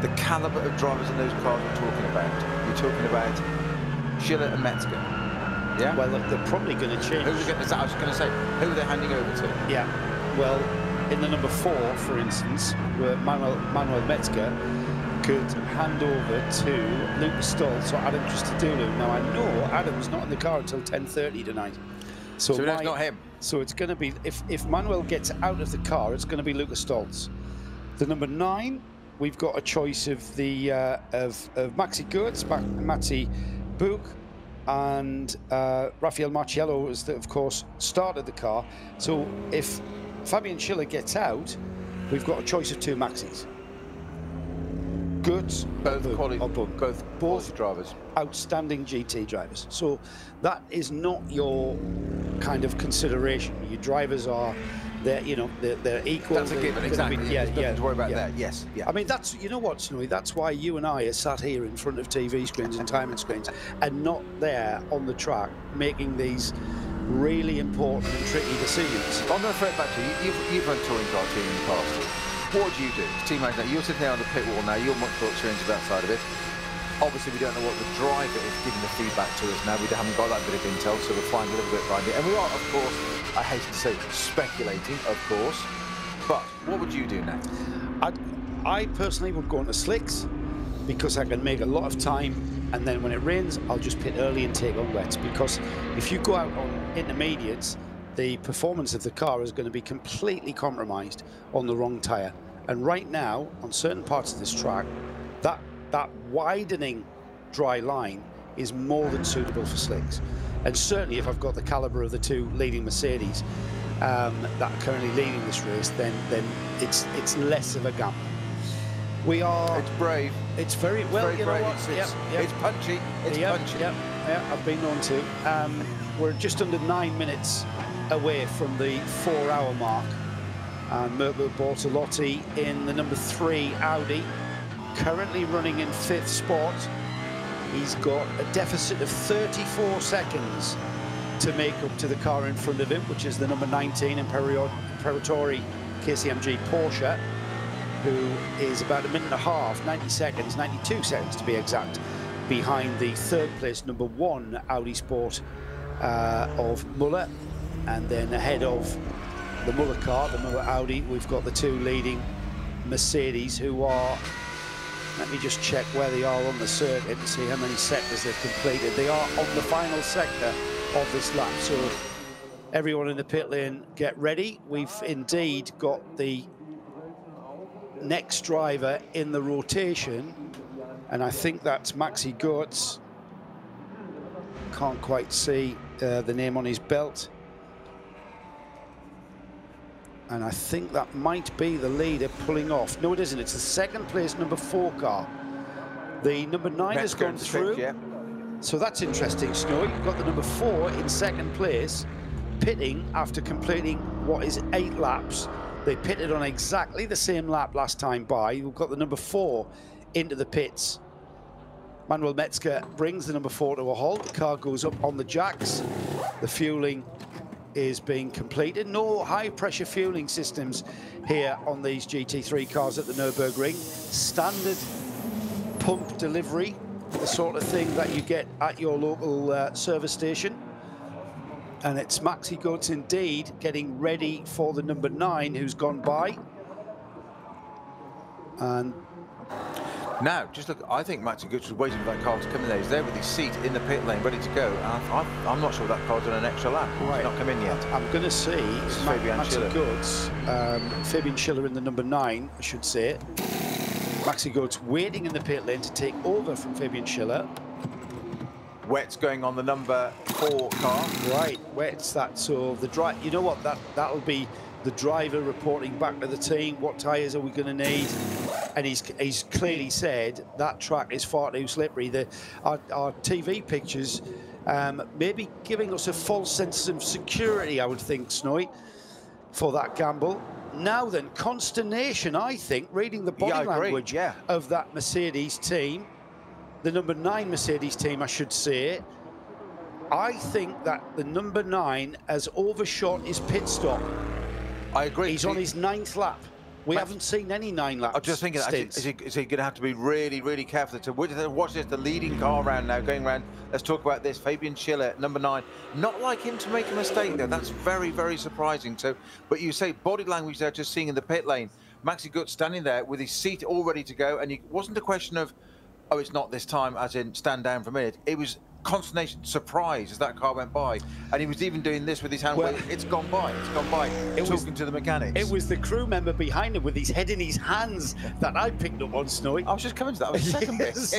the calibre of drivers in those cars we're talking about. You're talking about Schiller and Metzger. Yeah. Well, they're probably going to change. I was going to say, who are they handing over to? Yeah. Well, in the number 4, for instance, where Manuel Metzger could hand over to Lucas Stoltz or Adam Christodoulou. Now, I know Adam's not in the car until 10:30 tonight. So that's not him. So it's going to be, if Manuel gets out of the car, it's going to be Lucas Stoltz. The number 9, we've got a choice of the of Maxi Goetz, Matty Book, and Rafael Marciello, of course, started the car. So if Fabian Schiller gets out, we've got a choice of 2 Maxis. Goetz, both quality drivers, outstanding GT drivers. So that is not your kind of consideration. Your drivers are, they're equal. That's a given, exactly. Yeah, nothing to worry about there. Yes, yeah. I mean, that's, you know what, Snowy, that's why you and I are sat here in front of TV screens and timing screens and not there on the track making these really important and tricky decisions. I'm going to throw it back to you. You've run touring car team in the past. What do you do? Team manager, you're sitting there on the pit wall now. You're much more experienced with that side of it. Obviously, we don't know what the driver is giving the feedback to us now. We haven't got that bit of intel, so we're flying a little bit blind. And we are, of course, I hate to say, speculating, of course. But what would you do now? I personally would go on the slicks because I can make a lot of time, and then when it rains, I'll just pit early and take on wets. Because if you go out on intermediates, the performance of the car is going to be completely compromised on the wrong tyre. And right now, on certain parts of this track, that widening dry line is more than suitable for slicks. And certainly if I've got the calibre of the two leading Mercedes that are currently leading this race, then it's less of a gamble. We are... It's brave. It's very... Well, very you know brave. what? It's punchy. It's punchy. Yeah, I've been known to. We're just under 9 minutes away from the 4-hour mark. And Nurburgring Bortolotti in the number 3 Audi, currently running in 5th spot. He's got a deficit of 34 seconds to make up to the car in front of him, which is the number 19 Imperatori KCMG Porsche, who is about a minute and a half, 90 seconds, 92 seconds to be exact, behind the 3rd place number 1 Audi Sport of Muller. And then ahead of the Muller car, the Muller Audi, we've got the 2 leading Mercedes, who are, let me just check where they are on the circuit and see how many sectors they've completed. They are on the final sector of this lap, so everyone in the pit lane, get ready. We've indeed got the next driver in the rotation, and I think that's Maxi Goetz. Can't quite see the name on his belt. And I think that might be the leader pulling off. No, it isn't. It's the 2nd place number 4 car. The number 9 has gone through. Yeah. So that's interesting, Snow. You've got the number 4 in 2nd place, pitting after completing what is 8 laps. They pitted on exactly the same lap last time by. You've got the number 4 into the pits. Manuel Metzger brings the number 4 to a halt. The car goes up on the jacks. The fueling is being completed. No high pressure fueling systems here on these GT3 cars at the Nürburgring. Standard pump delivery, the sort of thing that you get at your local service station. And it's Maxi Goetz indeed getting ready for the number 9 who's gone by. And now, just look, I think Maxi Goetz was waiting for that car to come in there. He's there with his seat in the pit lane, ready to go. And I'm not sure that car's done an extra lap. Right. He's not come in yet. I'm going to see Maxi Goetz, Fabian Schiller in the number 9, I should say. Maxi Goetz waiting in the pit lane to take over from Fabian Schiller. Wet's going on the number 4 car. Right, Wet's that. So the drive, you know what, that'll be the driver reporting back to the team. What tyres are we going to need? And he's clearly said that track is far too slippery. Our TV pictures maybe giving us a false sense of security, I would think, Snowy, for that gamble. Now then, consternation, I think, reading the body language of that Mercedes team, the number 9 Mercedes team, I should say. I think that the number 9 has overshot his pit stop. I agree. He's on his 9th lap. We haven't seen any 9 laps. I'm just thinking, is he going to have to be really, really careful to watch this, the leading car round now, going round. Let's talk about this. Fabian Schiller, number 9. Not like him to make a mistake there. That's very, very surprising. So, but you say body language there, just seeing in the pit lane. Maxi Goetz standing there with his seat all ready to go, and it wasn't a question of, oh, it's not this time, as in stand down for a minute. It was consternation, surprise as that car went by, and he was even doing this with his hand. Well, it's gone by. It's gone by. Talking to the mechanics. It was the crew member behind him with his head in his hands that I picked up on, Snowy. I was just coming to that. I was second best.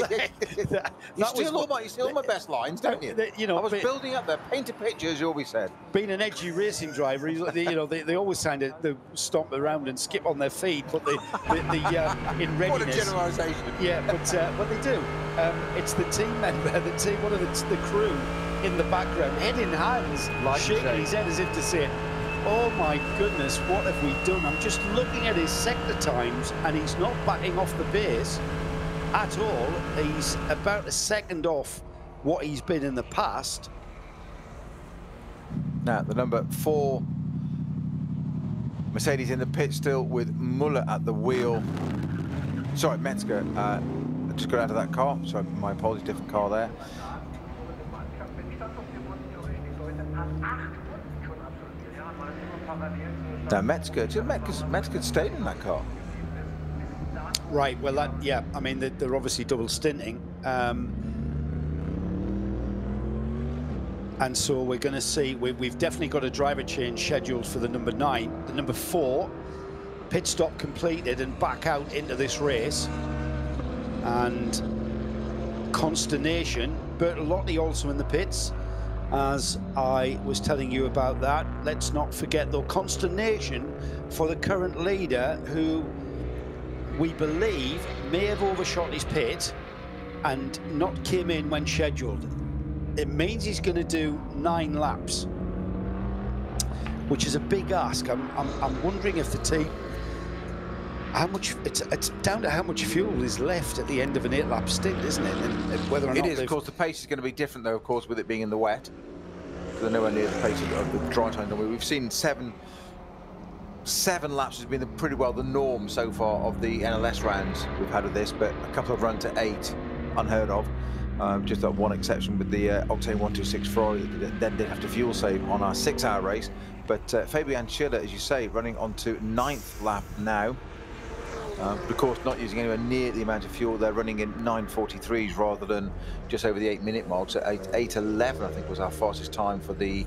You steal all my best lines, don't you? You know, I was building up there, painted pictures. You always said. Being an edgy racing driver, you know, they always kind of stomp around and skip on their feet, but in readiness. What a generalisation. Yeah, but they do. It's the team member, one of the crew in the background, head in hands, shaking his head as if to say, oh my goodness, what have we done? I'm just looking at his sector times, and he's not backing off the base at all. He's about a second off what he's been in the past. Now, the number 4 Mercedes in the pit still with Muller at the wheel. Sorry, Metzger. just got out of that car. So my apologies, different car there. Now Metzger stayed in that car. Right, well, yeah, I mean, they're obviously double stinting. And so we're going to see, we've definitely got a driver change scheduled for the number 9. The number 4, pit stop completed and back out into this race. And consternation, Bertolotti also in the pits, as I was telling you about that. Let's not forget, though, consternation for the current leader, who we believe may have overshot his pit and not came in when scheduled. It means he's going to do 9 laps, which is a big ask. I'm wondering if the team, how much, it's down to how much fuel is left at the end of an 8-lap stint, isn't it? And whether or not it is. Of course, the pace is going to be different, though. Of course, with it being in the wet, because they're nowhere near the pace of the dry time. We've seen 7 laps has been pretty well the norm so far of the NLS rounds we've had of this, but a couple have run to 8, unheard of. Just that one exception with the Octane 126 Ferrari that then did have to fuel save on our 6-hour race. But Fabian Schiller, as you say, running on to 9th lap now. Of course, not using anywhere near the amount of fuel. They're running in 9:43s rather than just over the 8-minute mark. So 8:11, I think, was our fastest time for the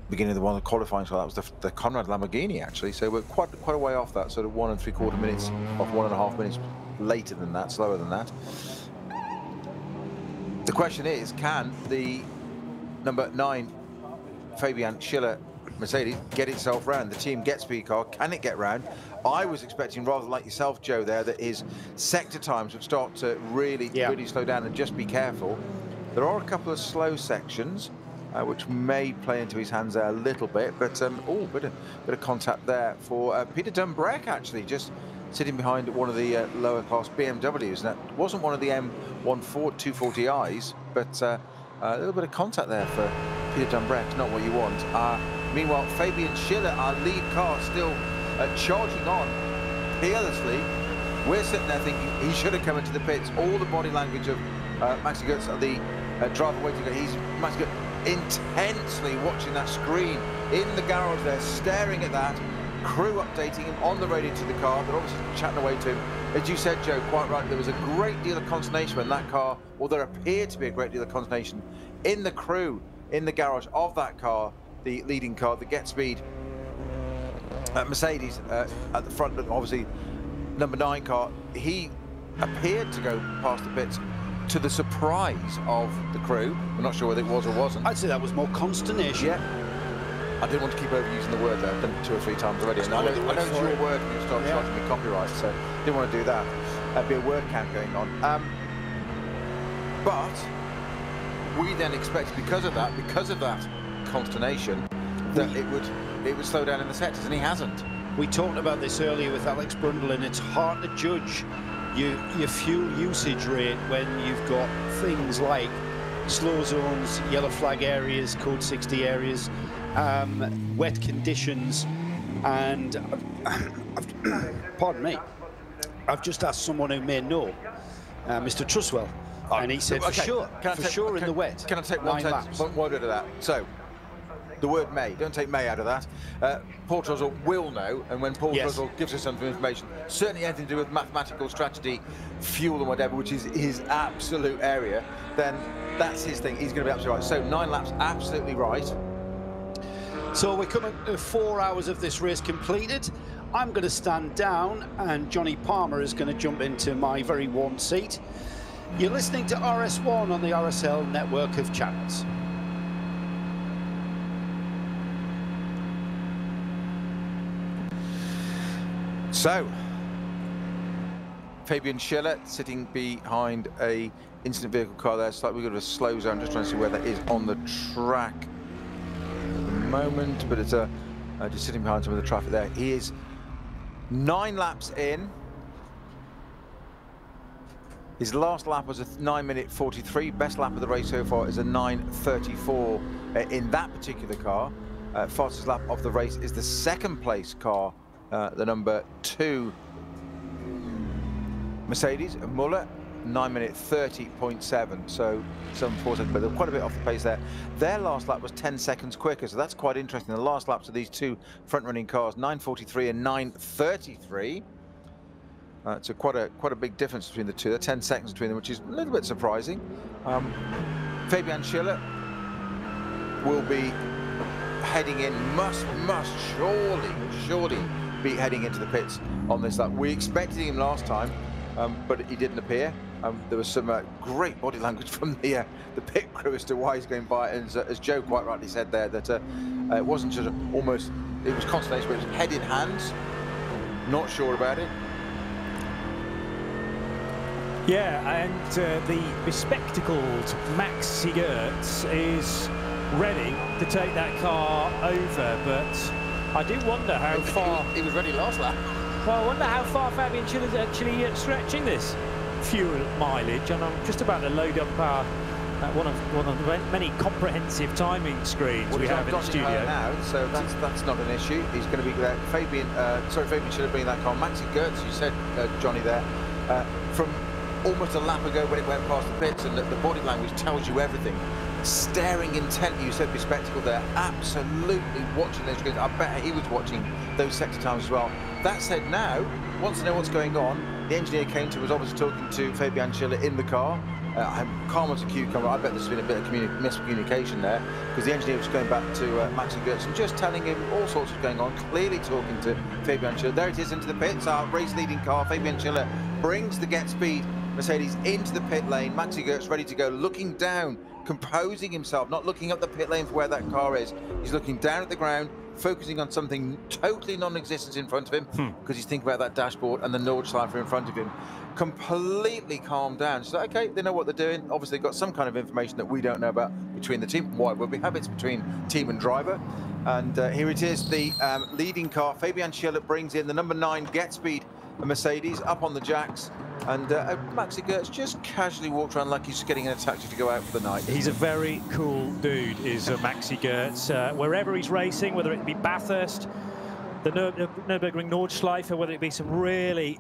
beginning of the one qualifying. So that was the Conrad Lamborghini, actually. So we're quite a way off that, sort of 1 3/4 minutes, off 1.5 minutes later than that, slower than that. The question is, can the number 9 Fabian Schiller Mercedes get itself round? The team get speed car, can it get round? I was expecting, rather like yourself, Joe, there, that his sector times would start to really slow down, and just be careful. There are a couple of slow sections which may play into his hands there a little bit, but oh, bit of contact there for Peter Dumbreck, actually, just sitting behind one of the lower class BMWs. That wasn't one of the M240i's, but a little bit of contact there for Peter Dumbreck, not what you want. Meanwhile, Fabian Schiller, our lead car, still charging on peerlessly. We're sitting there thinking he should have come into the pits. All the body language of Maxi Götz, the driver waiting. He's Maxi Götz intensely watching that screen in the garage there, staring at that. Crew updating him on the radio to the car. They're obviously chatting away to him. As you said, Joe, quite right, there was a great deal of consternation when that car, or there appeared to be a great deal of consternation in the crew, in the garage of that car, the leading car, the Get Speed Mercedes at the front, obviously number 9 car. He appeared to go past the pits to the surprise of the crew. We're not sure whether it was or wasn't. I'd say that was more consternation. Yeah. I didn't want to keep overusing the word there. I've done it 2 or 3 times already. And I know it's your word and you start charging me copyright, so didn't want to do that. There'd be a word count going on. But we then expected, because of that consternation, that it would slow down in the sectors, and he hasn't. We talked about this earlier with Alex Brundle, and it's hard to judge your fuel usage rate when you've got things like slow zones, yellow flag areas, code 60 areas, wet conditions, and pardon me, I've just asked someone who may know, Mr. Truswell, and he said, okay, for sure in the wet. Can I take one word out of that? So, the word may, don't take may out of that. Paul Truswell will know, and when Paul Truswell gives us some information, certainly anything to do with mathematical strategy, fuel and whatever, which is his absolute area, then that's his thing. He's going to be absolutely right. So 9 laps, absolutely right. So we're coming to 4 hours of this race completed. I'm going to stand down, and Johnny Palmer is going to jump into my very warm seat. You're listening to RS1 on the RSL network of channels. So, Fabian Schiller sitting behind a incident vehicle car there. Slightly good of a slow zone, just trying to see where that is on the track at the moment, but it's just sitting behind some of the traffic there. He is 9 laps in. His last lap was a 9:43. Best lap of the race so far is a 9:34 in that particular car. Fastest lap of the race is the 2nd place car, the number 2 Mercedes and Muller, 9 minute 30.7, so 7.4 seconds, but they're quite a bit off the pace there. Their last lap was 10 seconds quicker, so that's quite interesting. The last laps of these two front-running cars, 9:43 and 9:33. So quite a big difference between the two. They're 10 seconds between them, which is a little bit surprising. Fabian Schiller will be heading in, must surely be heading into the pits on this lap. We expected him last time, but he didn't appear. There was some great body language from the pit crew as to why he's going by, and as Joe quite rightly said there, that it wasn't just almost, it was consternation, but it was head in hands. Not sure about it. Yeah, and the bespectacled Max Gertz is ready to take that car over, but I do wonder how far... He was ready last lap. Well, I wonder how far Fabian Schiller is actually stretching this fuel mileage, and I'm just about to load up one of the many comprehensive timing screens we have in the studio now, so that's not an issue. He's going to be there. Fabian Schiller being that car. Maxi Gertz, you said, Johnny, there, from almost a lap ago when it went past the pits, and the body language tells you everything. Staring intently, you said bespectacled there, absolutely watching those screens. I bet he was watching those sector times as well. That said, now, wants to know what's going on. The engineer came to, was obviously talking to Fabian Schiller in the car. I'm calm as a cucumber. I bet there's been a bit of miscommunication there, because the engineer was going back to Maxi Gertz and just telling him all sorts of going on, clearly talking to Fabian Schiller. There it is into the pits, our race leading car. Fabian Schiller brings the Get Speed Mercedes into the pit lane. Maxi Gertz ready to go, looking down, composing himself, not looking up the pit lane for where that car is. He's looking down at the ground, focusing on something totally non-existent in front of him, because he's thinking about that dashboard and the Nordschleifer in front of him. Completely calmed down. So, okay, they know what they're doing. Obviously, they've got some kind of information that we don't know about between the team. Why would we have? It's between team and driver. And here it is, the leading car. Fabian Schiller brings in the number 9 Get Speed Mercedes up on the jacks. And Maxi Gertz just casually walked around like he's getting in a taxi to go out for the night. He's a very cool dude, is Maxi Gertz. Wherever he's racing, whether it be Bathurst, the Nürburgring Nordschleifer, whether it be some really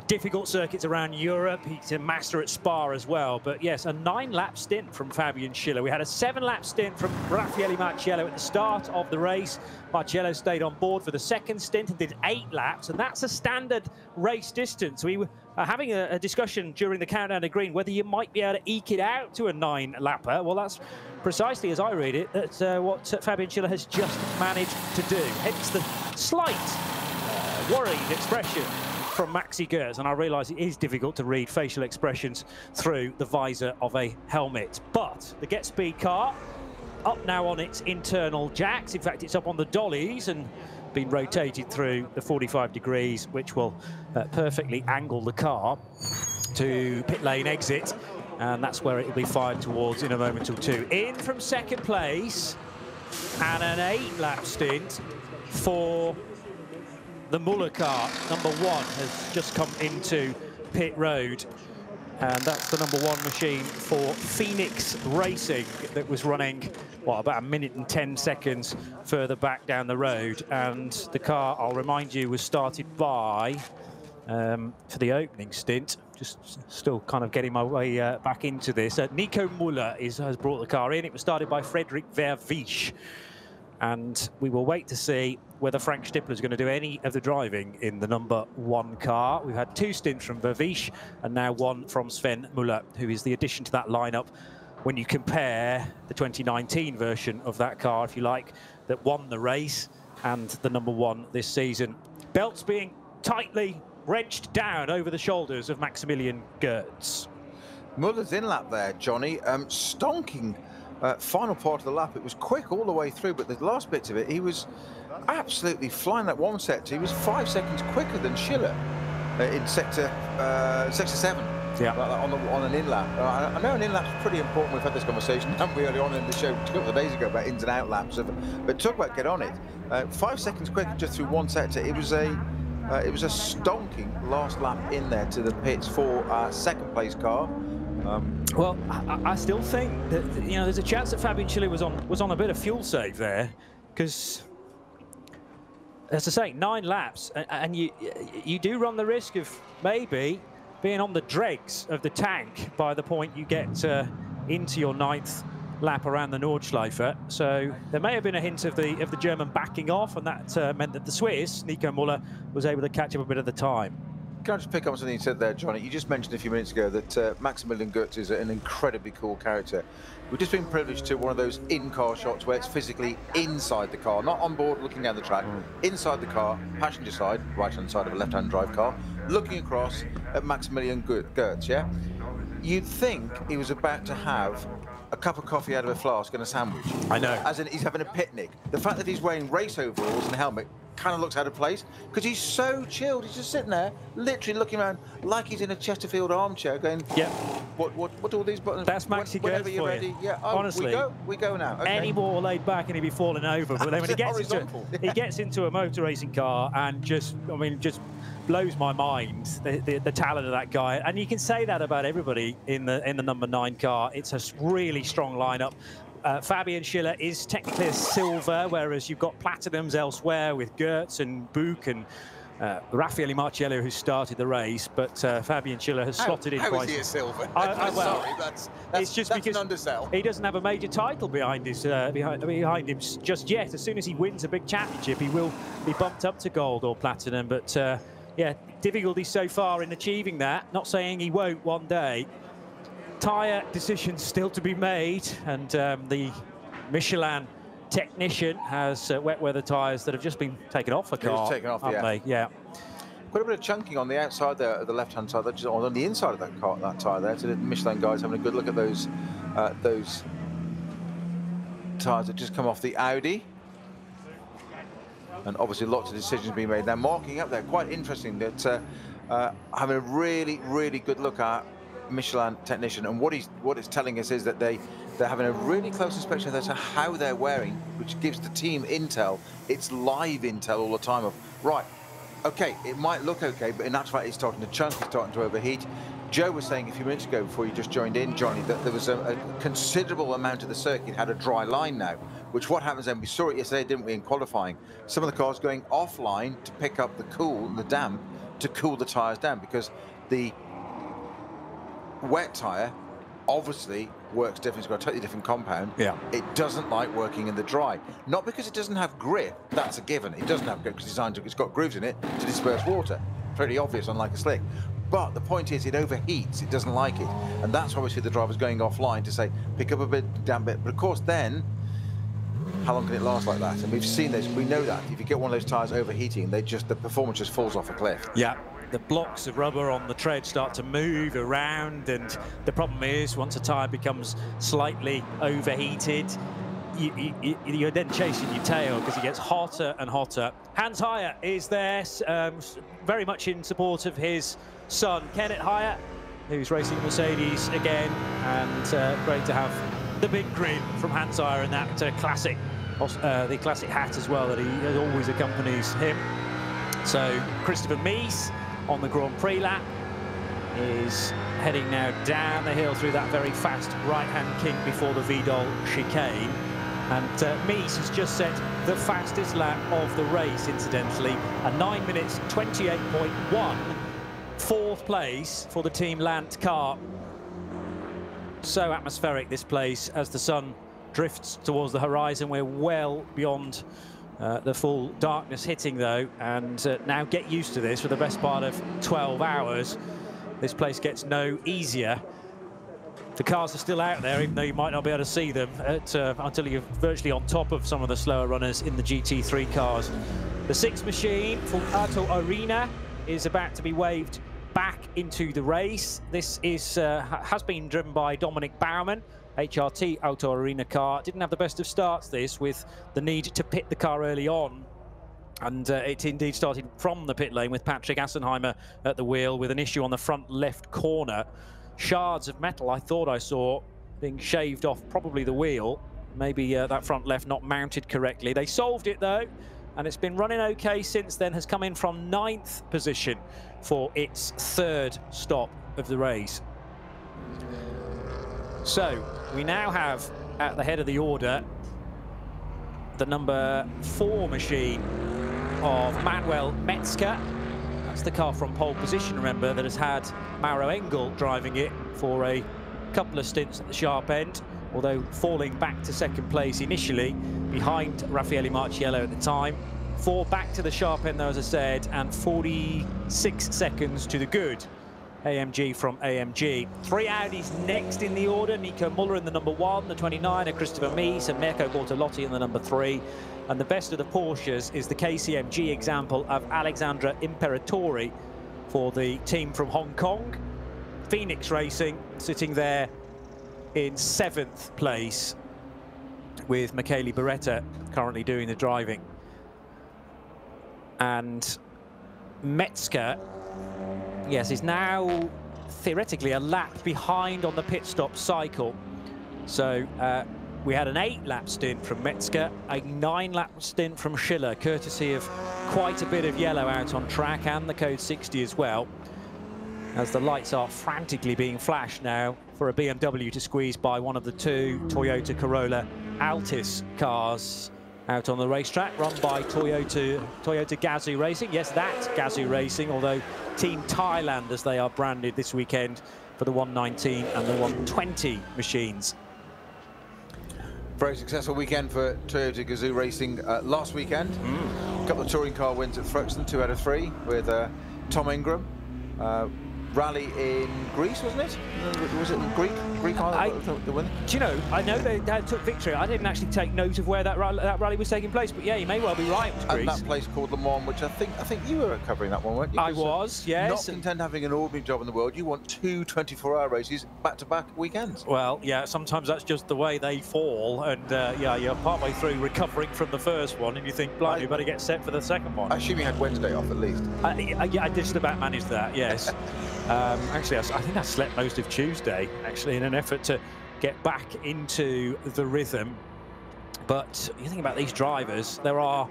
difficult circuits around Europe. He's a master at Spa as well. But yes, a 9-lap stint from Fabian Schiller. We had a 7-lap stint from Raffaele Marciello at the start of the race. Marciello stayed on board for the second stint and did 8 laps, and that's a standard race distance. We were having a discussion during the countdown to green whether you might be able to eke it out to a 9-lapper. Well, that's precisely, as I read it, that's what Fabian Schiller has just managed to do. Hence the slight worried expression from Maxi Gertz, and I realise it is difficult to read facial expressions through the visor of a helmet. But the Get Speed car up now on its internal jacks. In fact, it's up on the dollies and been rotated through the 45 degrees, which will perfectly angle the car to pit lane exit, and that's where it will be fired towards in a moment or two. In from second place, and an 8-lap stint for the Muller car. Number 1 has just come into pit road, and that's the number 1 machine for Phoenix Racing that was running, what, about 1 minute and 10 seconds further back down the road. And the car, I'll remind you, was started by, for the opening stint, just still kind of getting my way back into this, Nico Muller has brought the car in. It was started by Frederick Vervisch. And we will wait to see whether Frank Stippler is going to do any of the driving in the number 1 car. We've had 2 stints from Vervisch and now 1 from Sven Muller, who is the addition to that lineup when you compare the 2019 version of that car, if you like, that won the race, and the number 1 this season. Belts being tightly wrenched down over the shoulders of Maximilian Gertz. Muller's in lap there, Johnny, stonking. Final part of the lap, it was quick all the way through, but the last bits of it, he was absolutely flying that one sector. He was 5 seconds quicker than Schiller in sector 7. Yeah, on an in-lap. I know an in-lap's pretty important. We've had this conversation, haven't we, early on in the show a couple of days ago about ins and out laps. But talk about get on it. 5 seconds quicker just through one sector. It was a stonking last lap in there to the pits for our second place car. Well, I still think that, you know, there's a chance that Fabian Schiller was on a bit of fuel save there, because as I say, 9 laps, and you do run the risk of maybe being on the dregs of the tank by the point you get into your 9th lap around the Nordschleife. So there may have been a hint of the German backing off, and that meant that the Swiss, Nico Müller, was able to catch up a bit of the time. Can I just pick up something you said there, Johnny? You just mentioned a few minutes ago that Maximilian Götz is an incredibly cool character. We've just been privileged to one of those in-car shots where it's physically inside the car, not on board looking down the track, inside the car, passenger side, right-hand side of a left-hand drive car, looking across at Maximilian Götz, yeah? You'd think he was about to have a cup of coffee out of a flask and a sandwich. I know. As in, he's having a picnic. The fact that he's wearing race overalls and a helmet kind of looks out of place, because he's so chilled. He's just sitting there, literally looking around like he's in a Chesterfield armchair, going, "Yeah, what do all these buttons? That's Maxi Whenever Götz you're for ready, you. yeah. Oh, Honestly, we go now. Okay. Any more laid back and he'd be falling over. But then when he gets into a motor racing car and just blows my mind, the talent of that guy. And you can say that about everybody in the number 9 car. It's a really strong lineup. Fabian Schiller is technically a silver, whereas you've got platinums elsewhere with Götz and Buch and Raffaele Marciello, who started the race, but Fabian Schiller has slotted in. How is he a silver? Well, sorry, it's just because an undersell. He doesn't have a major title behind him just yet. As soon as he wins a big championship, he will be bumped up to gold or platinum. But yeah, difficulty so far in achieving that. Not saying he won't one day. Tyre decisions still to be made, and the Michelin technician has wet weather tyres that have just been taken off the car. Taken off, haven't they? Yeah. Quite a bit of chunking on the outside there, the left-hand side, just on the inside of that car, that tyre there. So the Michelin guys having a good look at those tyres that just come off the Audi. And obviously lots of decisions being made. They're marking up there. Quite interesting that having a really, really good look at Michelin technician, and what it's telling us is that they're having a really close inspection as to how they're wearing, which gives the team intel. It's live intel all the time of, right, okay, it might look okay, but in actual fact it's starting to chunk, it's starting to overheat. Joe was saying a few minutes ago, before you just joined in, Johnny, that there was a considerable amount of the circuit had a dry line now, which what happens then, we saw it yesterday, didn't we, in qualifying, some of the cars going offline to pick up the damp, to cool the tyres down, because the wet tyre obviously works different. It's got a totally different compound. Yeah. It doesn't like working in the dry. Not because it doesn't have grip, that's a given. It doesn't have grip because it's got grooves in it to disperse water. Pretty obvious, unlike a slick. But the point is, it overheats. It doesn't like it. And that's why we see the drivers going offline to say, pick up a bit, damn bit. But of course, then, how long can it last like that? And we've seen this, we know that. If you get one of those tyres overheating, the performance just falls off a cliff. Yeah. The blocks of rubber on the tread start to move around, and the problem is, once a tyre becomes slightly overheated, you're then chasing your tail because it gets hotter and hotter. Hans Heyer is there, very much in support of his son, Kenneth Heyer, who's racing Mercedes again, and great to have the big grin from Hans Heyer and that the classic hat as well that he always accompanies him. So Christopher Mies on the Grand Prix lap is heading now down the hill through that very fast right-hand kink before the Vidal chicane. And Mies has just set the fastest lap of the race, incidentally, a 9 minutes 28.1, fourth place for the Team Lant car. So atmospheric, this place, as the sun drifts towards the horizon. We're well beyond the full darkness hitting, though, and now get used to this for the best part of 12 hours. This place gets no easier. The cars are still out there, even though you might not be able to see them until you're virtually on top of some of the slower runners in the GT3 cars. The 6th machine for Auto Arena is about to be waved back into the race. This is has been driven by Dominic Baumann. HRT Auto Arena car didn't have the best of starts, this, with the need to pit the car early on, and it indeed started from the pit lane with Patrick Assenheimer at the wheel with an issue on the front left corner. Shards of metal I thought I saw being shaved off probably the wheel, maybe that front left not mounted correctly. They solved it though, and it's been running okay since then, has come in from 9th position for its 3rd stop of the race. So we now have at the head of the order the number 4 machine of Manuel Metzger. That's the car from pole position, remember, that has had Mauro Engel driving it for a couple of stints at the sharp end, although falling back to second place initially behind Raffaele Marciello at the time. 4 back to the sharp end, though, as I said, and 46 seconds to the good. AMG from AMG. 3 Audis next in the order. Nico Muller in the number 1, the 29 Christopher Mies and Mirko Bortolotti in the number 3. And the best of the Porsches is the KCMG example of Alexandra Imperatori for the team from Hong Kong. Phoenix Racing sitting there in 7th place with Michele Beretta currently doing the driving. And Metzger, yes, is now theoretically a lap behind on the pit stop cycle. So we had an 8-lap stint from Metzger, a 9-lap stint from Schiller, courtesy of quite a bit of yellow out on track and the code 60 as well, as the lights are frantically being flashed now for a BMW to squeeze by one of the 2 Toyota Corolla Altis cars out on the racetrack, run by Toyota Gazoo Racing. Yes, that's Gazoo Racing, although Team Thailand, as they are branded this weekend for the 119 and the 120 machines. Very successful weekend for Toyota Gazoo Racing last weekend. A couple of touring car wins at Thruxton, 2 out of 3, with Tom Ingram. Rally in Greece, wasn't it? Was it Greek Island, the winner? Do you know, I know they took victory. I didn't actually take note of where that rally was taking place, but yeah, you may well be right. It was Greece. And that place called Le Mans, which I think you were covering that one, weren't you? I was, yes. Not content having an ordinary job in the world, you want 2 24-hour races back-to-back weekends. Well, yeah, sometimes that's just the way they fall, and yeah, you're partway through recovering from the first one, and you think, blimey, you better get set for the second one. I assume you had Wednesday off at least. Yeah, I just about managed that, yes. Actually, I think I slept most of Tuesday, actually, in an effort to get back into the rhythm. But you think about these drivers, there are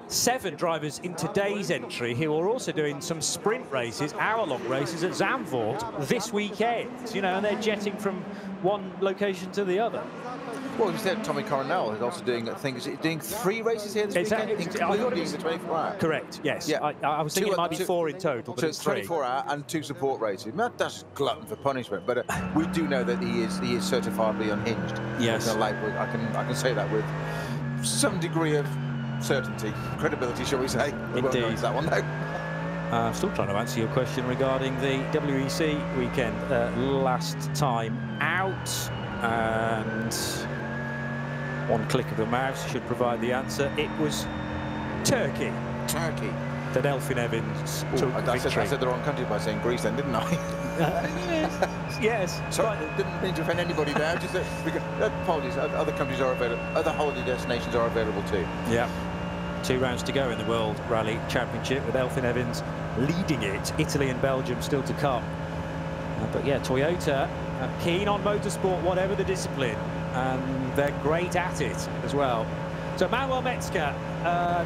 7 drivers in today's entry who are also doing some sprint races, hour-long races at Zandvoort this weekend, you know, and they're jetting from one location to the other. Well, you said Tommy Coronel is also doing things. Doing 3 races here this weekend, including the 24-hour. Correct. Yes. Yeah. I was thinking it might be 4 in total, but so it's 3. 24-hour and 2 support races. That's glutton for punishment. But we do know that he is certifiably unhinged. Yes. I can say that with some degree of certainty, credibility, shall we say? We won't go into that one though. I'm still trying to answer your question regarding the WEC weekend last time out, and one click of the mouse should provide the answer. It was Turkey. Turkey. That Elfyn Evans took victory. I said the wrong country by saying Greece then, didn't I? Yes. Sorry, didn't mean to offend anybody there. Just apologies. Other countries are available. Other holiday destinations are available too. Yeah. 2 rounds to go in the World Rally Championship with Elfyn Evans leading it. Italy and Belgium still to come. But yeah, Toyota keen on motorsport, whatever the discipline, and they're great at it as well. So Manuel Metzger,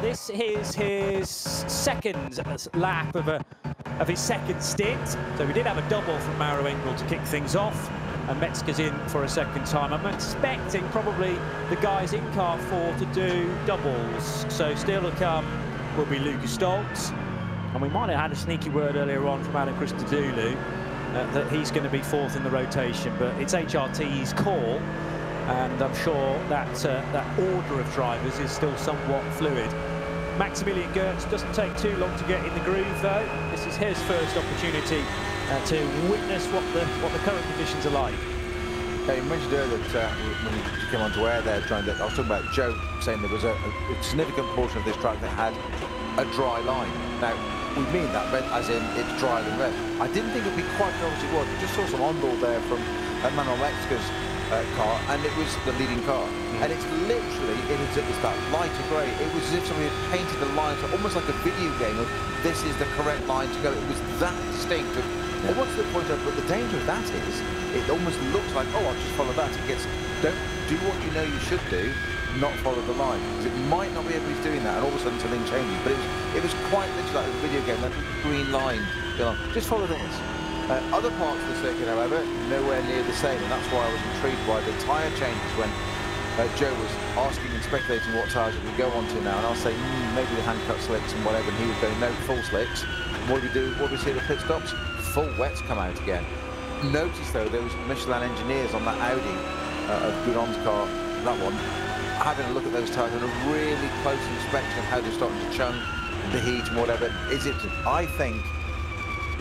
this is his second lap of his second stint. So we did have a double from Mauro Engel to kick things off, and Metzger's in for a second time. I'm expecting probably the guys in car 4 to do doubles. So still to come will be Lucas Stoltz, and we might have had a sneaky word earlier on from Adam Christodoulou that he's going to be 4th in the rotation, but it's HRT's call. And I'm sure that that order of drivers is still somewhat fluid. Maximilian Goertz doesn't take too long to get in the groove, though. This is his first opportunity to witness what the current conditions are like. Yeah, you mentioned earlier that when you came on to air there, I was talking about Joe saying there was a significant portion of this track that had a dry line. Now, we mean that as in it's drier than red. I didn't think it would be quite as obvious as it was. We just saw some on-board there from Manuel Metzger's car, and it was the leading car, and it's literally it's that lighter grey. It was as if somebody had painted the lines, almost like a video game of this is the correct line to go. It was that distinct. And what's the point of? But the danger of that is it almost looks like, oh, I'll just follow that. It gets, don't do what you know you should do, not follow the line, because it might not be everybody's doing that, and all of a sudden something changes. But it was quite literally like a video game, that green line. Just follow this. Other parts of the circuit, however, nowhere near the same, and that's why I was intrigued by the tyre changes when Joe was asking and speculating what tyres we go on to now, and I'll say maybe the hand-cut slicks and whatever, and he was going, no, full slicks. What do we do? What do we see at the pit stops? Full wets come out again. Notice, though, those Michelin engineers on that Audi of Goudon's car, that one, having a look at those tyres and a really close inspection of how they're starting to chung, the heat and whatever.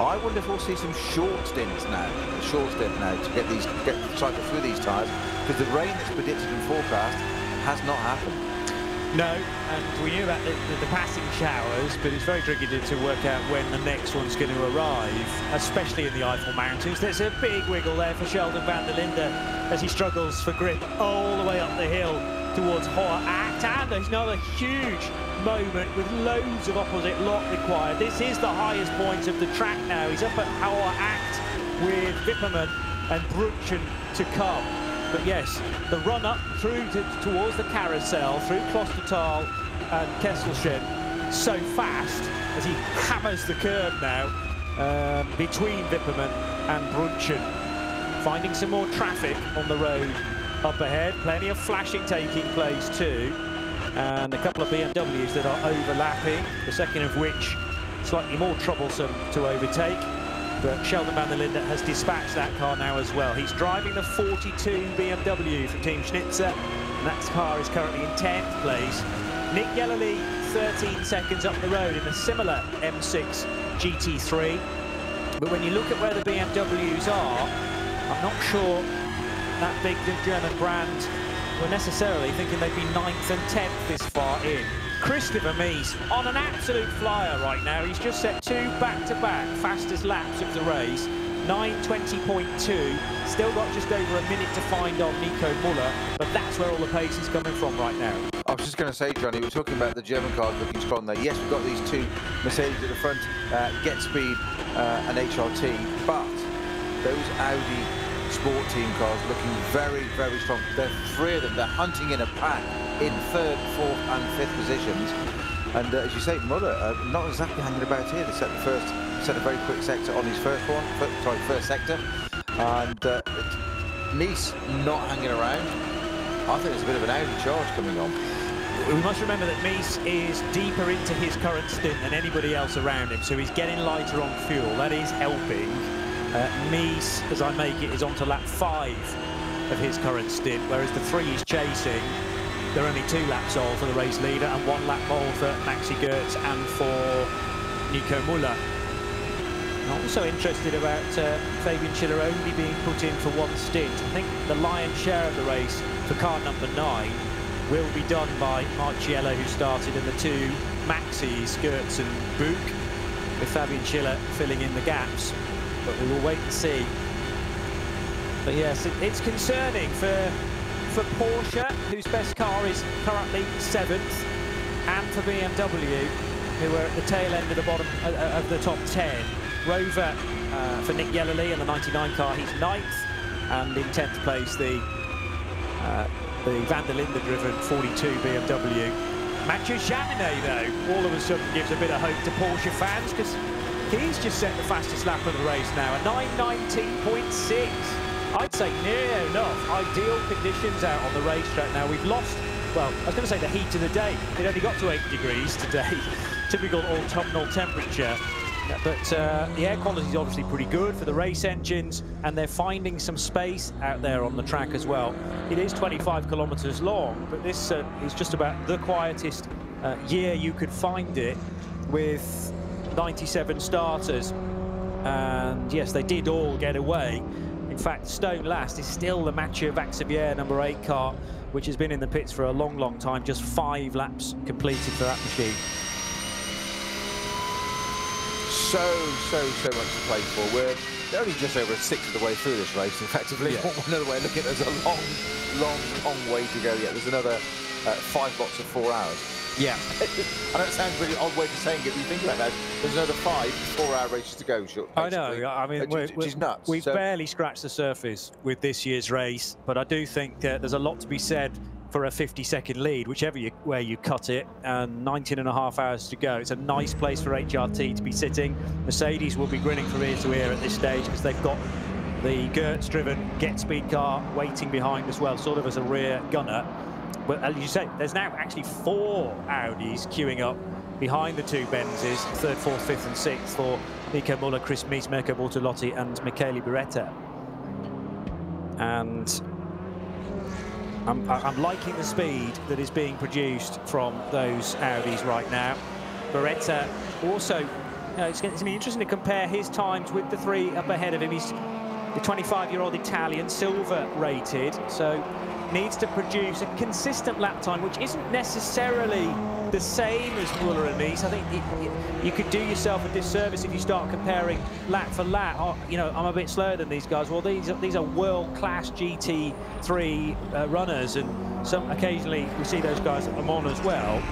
I wonder if we'll see some short stints now, to get cycle through these tyres, because the rain that's predicted and forecast has not happened. No, and we knew about the passing showers, but it's very tricky to work out when the next one's going to arrive, especially in the Eifel Mountains. There's a big wiggle there for Sheldon van der Linde as he struggles for grip all the way up the hill towards Hoher Acht, and there's another huge moment with loads of opposite lock required. This is the highest point of the track now. He's up at Hoher Acht with Wippermann and Brunchen to come. But yes, the run up through towards the carousel, through Klostertal and Kesselchen, so fast as he hammers the curve now between Wippermann and Brunchen. Finding some more traffic on the road up ahead, plenty of flashing taking place too, and a couple of BMWs that are overlapping, the second of which slightly more troublesome to overtake. But Sheldon van der Linde has dispatched that car now as well. He's driving the 42 BMW from Team Schnitzer, and that car is currently in 10th place. Nick Yellerly 13 seconds up the road in a similar M6 GT3. But when you look at where the BMWs are, I'm not sure that big German brand were necessarily thinking they'd be 9th and 10th this far in. Christopher Mies on an absolute flyer right now. He's just set 2 back-to-back fastest laps of the race. 9:20.2. Still got just over a minute to find on Nico Muller, but that's where all the pace is coming from right now. I was just going to say, Johnny, we're talking about the German cars looking strong there. Yes, we've got these 2 Mercedes at the front, Get Speed and HRT, but those Audi Sport Team cars looking very, very strong. There are 3 of them. They're hunting in a pack in 3rd, 4th and 5th positions. And as you say, Muller not exactly hanging about here. They set a very quick sector on his first sector. And Mies not hanging around. I think there's a bit of an Audi charge coming on. We must remember that Mies is deeper into his current stint than anybody else around him, so he's getting lighter on fuel. That is helping. Mies, as I make it, is on to lap 5 of his current stint, whereas the 3 he's chasing, they're only 2 laps old for the race leader and 1 lap old for Maxi Goetz and for Nico Muller. I'm also interested about Fabian Schiller only being put in for 1 stint. I think the lion's share of the race for car number 9 will be done by Marciello, who started, in the 2 Maxis, Goetz and Buch, with Fabian Schiller filling in the gaps. But we will wait and see. But yes, it's concerning for Porsche, whose best car is currently 7th, and for BMW, who are at the tail end of the bottom of the top 10. Rover for Nick Yellerly in the 99 car, he's 9th, and in 10th place the Van der Linde driven 42 BMW. Mathieu Jaminet, though, all of a sudden gives a bit of hope to Porsche fans, because he's just set the fastest lap of the race now, a 9:19.6. I'd say near enough ideal conditions out on the racetrack now. We've lost, well, I was going to say the heat of the day. It only got to 8 degrees today, typical autumnal temperature. But the air quality is obviously pretty good for the race engines, and they're finding some space out there on the track as well. It is 25 kilometres long, but this is just about the quietest year you could find it, with 97 starters. And yes, they did all get away. In fact, stone last is still the Mathieu Vaxivière number 8 car, which has been in the pits for a long, long time. Just 5 laps completed for that machine. So much to play for. We're only just over 1/6 of the way through this race, effectively. Yeah. Another way of looking at it, there's a long way to go yet. There's another 5 lots of 4 hours. Yeah. I know it sounds a really odd way of saying it, but you think about that, there's another 5 4-hour races to go, sure. I know, I mean, which is nuts. We've barely scratched the surface with this year's race, but I do think there's a lot to be said for a 50-second lead, whichever way you cut it, and 19.5 hours to go. It's a nice place for HRT to be sitting. Mercedes will be grinning from ear to ear at this stage, because they've got the Goetz-driven Get Speed car waiting behind as well, sort of as a rear gunner. well, as you say, there's now actually 4 Audis queuing up behind the 2 Benzes, 3rd, 4th, 5th and 6th for Nico Müller, Chris Mies, Mirko Bortolotti and Michele Beretta. And I'm liking the speed that is being produced from those Audis right now. Beretta also, it's going to be interesting to compare his times with the 3 up ahead of him. He's the 25-year-old Italian, silver rated, so needs to produce a consistent lap time, which isn't necessarily the same as Müller and Mies. I think you could do yourself a disservice if you start comparing lap for lap. Oh, you know, I'm a bit slower than these guys. Well, these are world-class GT3 runners, and occasionally we see those guys at Le Mans as well.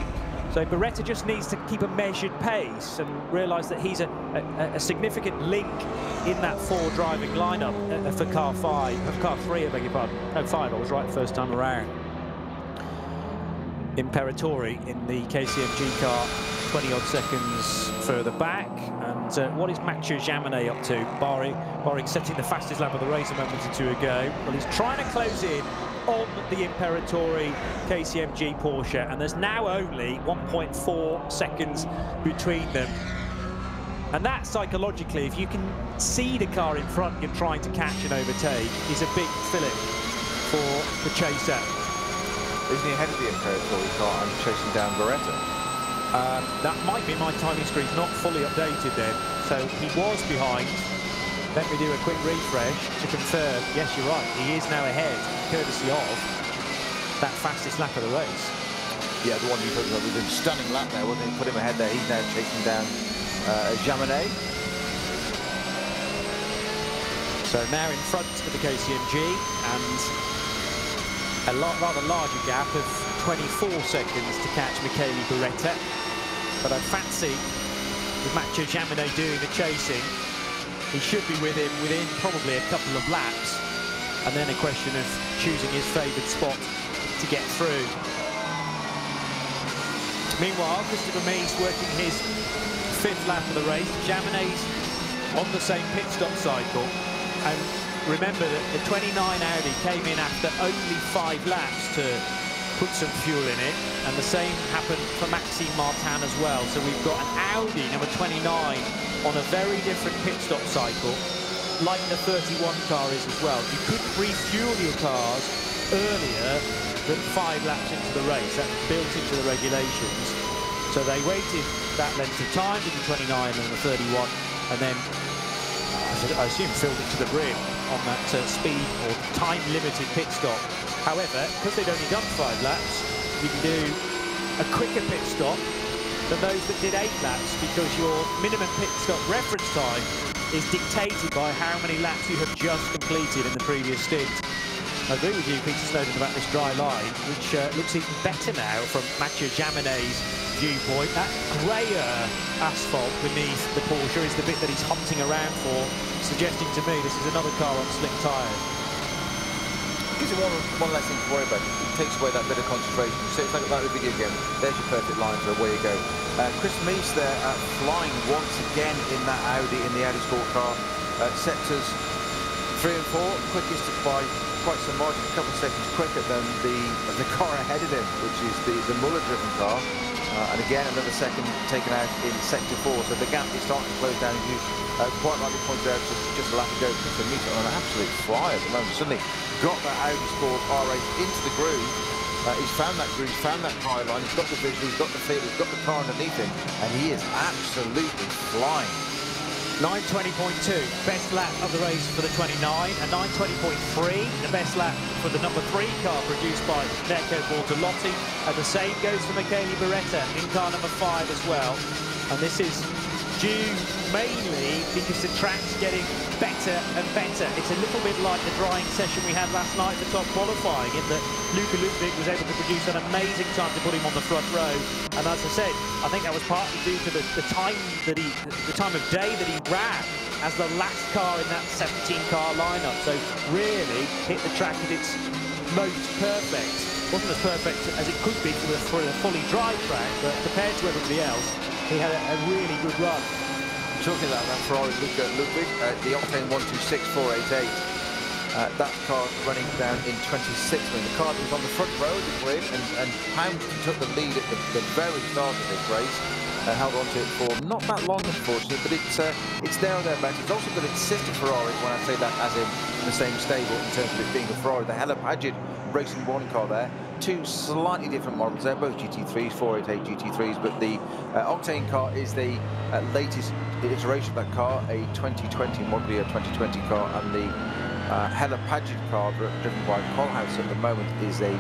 So Beretta just needs to keep a measured pace and realise that he's a significant link in that 4 driving lineup for car 3, I beg your pardon. No, 5, I was right the first time around. Imperatori in the KCMG car, 20-odd seconds further back. And what is Mathieu Jaminet up to, barring setting the fastest lap of the race a moment or 2 ago? Well, he's trying to close in on the Imperatori KCMG Porsche, and there's now only 1.4 seconds between them. And that, psychologically, if you can see the car in front you're trying to catch and overtake, is a big fillip for the chaser. Isn't he ahead of the Imperatori car and chasing down Beretta? That might be my timing screen's not fully updated then. So he was behind. Let me do a quick refresh to confirm. Yes, you're right. He is now ahead, courtesy of that fastest lap of the race. Yeah, the one you put was a stunning lap there, wasn't he? Put him ahead there. He's now chasing down Jaminet. So now in front of the KCMG, and a rather larger gap of 24 seconds to catch Michele Beretta. But I fancy, with Mathieu Jaminet doing the chasing, he should be with him within probably a couple of laps, and then a question of choosing his favoured spot to get through. Meanwhile, Christopher Mies working his 5th lap of the race. Jaminet's on the same pit stop cycle, and remember that the 29 Audi came in after only 5 laps to put some fuel in it, and the same happened for Maxime Martin as well. So we've got an Audi number 29 on a very different pit stop cycle, like the 31 car is as well. You couldn't refuel your cars earlier than 5 laps into the race. That's built into the regulations. So they waited that length of time with the 29 and the 31, and then I assume filled it to the brim on that speed or time-limited pit stop. However, because they'd only done 5 laps, you can do a quicker pit stop than those that did 8 laps, because your minimum pit stop reference time is dictated by how many laps you have just completed in the previous stint. I agree with you, Peter Snowden, about this dry line, which looks even better now from Mathieu Jaminet's viewpoint. That greyer asphalt beneath the Porsche is the bit that he's hunting around for, suggesting to me this is another car on slick tyres. Gives you one less thing to worry about. It takes away that bit of concentration. So it's like the video game. There's your perfect line for where you go. Chris Mies there flying once again in that Audi, in the Audi Sport car. Sectors 3 and 4, quickest by quite some margin, a couple of seconds quicker than the car ahead of him, which is the Muller-driven car. And again, another second taken out in sector 4. So the gap is starting to close down. As you quite rightly pointed out just a lap ago, Chris Mies on an absolute fly at the moment. Suddenly got that Audi Sport R8 into the groove. He's found that groove, he's found that dry line, he's got the vision, he's got the feel, he's got the car underneath him, and he is absolutely flying. 9:20.2, best lap of the race for the 29, and 9:20.3, the best lap for the number 3 car produced by Mirko Bortolotti, and the same goes for Michele Beretta in car number 5 as well. And this is due mainly because the track's getting better and better. It's a little bit like the drying session we had last night for top qualifying, in that Luca Ludwig was able to produce an amazing time to put him on the front row. And as I said, I think that was partly due to the time of day that he ran as the last car in that 17-car lineup. So really hit the track at its most perfect. Wasn't as perfect as it could be for a fully dry track, but compared to everybody else, he had a really good run. Talking about that Ferrari Luca Ludwig, the Octane 126488. That car running down in 26th. I mean, the car that was on the front row of the grid, and Hamilton took the lead at the very start of this race. Held on to it for not that long, unfortunately, but it's there or thereabouts. It's also got its sister Ferrari, when I say that as in the same stable in terms of it being a Ferrari, the Hella Paget racing warning car there. Two slightly different models there, both GT3s, 488 GT3s, but the Octane car is the latest iteration of that car, a 2020 Model Year 2020 car, and the Hella Paget car driven by Colhouse at the moment is a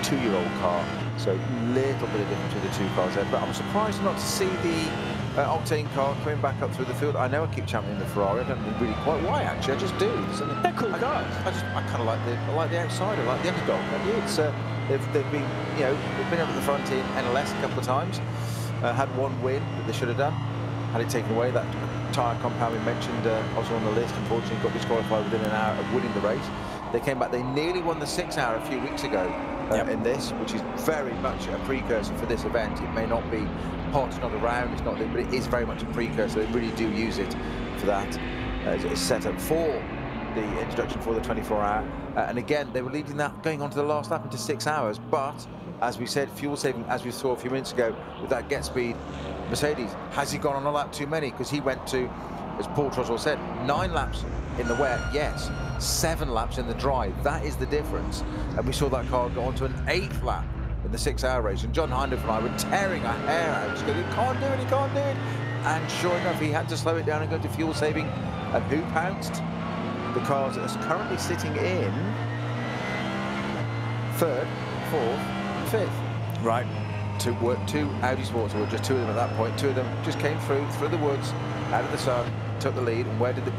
2-year-old car. So a little bit of difference between the two cars there, but I'm surprised not to see the Octane car coming back up through the field. I know I keep championing the Ferrari. I don't know really quite why, actually. I just do. They're cool cars. I kind of like the outside. I like the underdog. It's they've been they've been up at the front in NLS a couple of times. Had one win that they should have done. Had it taken away. That tyre compound we mentioned also on the list. Unfortunately, got disqualified within an hour of winning the race. They came back. They nearly won the 6-hour a few weeks ago in this, which is very much a precursor for this event. It may not be hot, it's not around, it's not, but it is very much a precursor. They really do use it for that. It's set up for the introduction for the 24-hour. And again, they were leading that going on to the last lap into 6 hours. But as we said, fuel saving, as we saw a few minutes ago with that get speed Mercedes, has he gone on a lap too many? Because he went to, as Paul Troswell said, 9 laps in the wet, yes, 7 laps in the dry. That is the difference. And we saw that car go on to an 8th lap in the 6-hour race. And John Hindhaugh and I were tearing our hair out, just going, he can't do it, he can't do it. And sure enough, he had to slow it down and go to fuel saving. And who pounced? The cars that are currently sitting in 3rd, 4th, and 5th. Right. Two Audi Sports, or just 2 of them at that point. 2 of them just came through the woods, out of the sun, took the lead. And where did the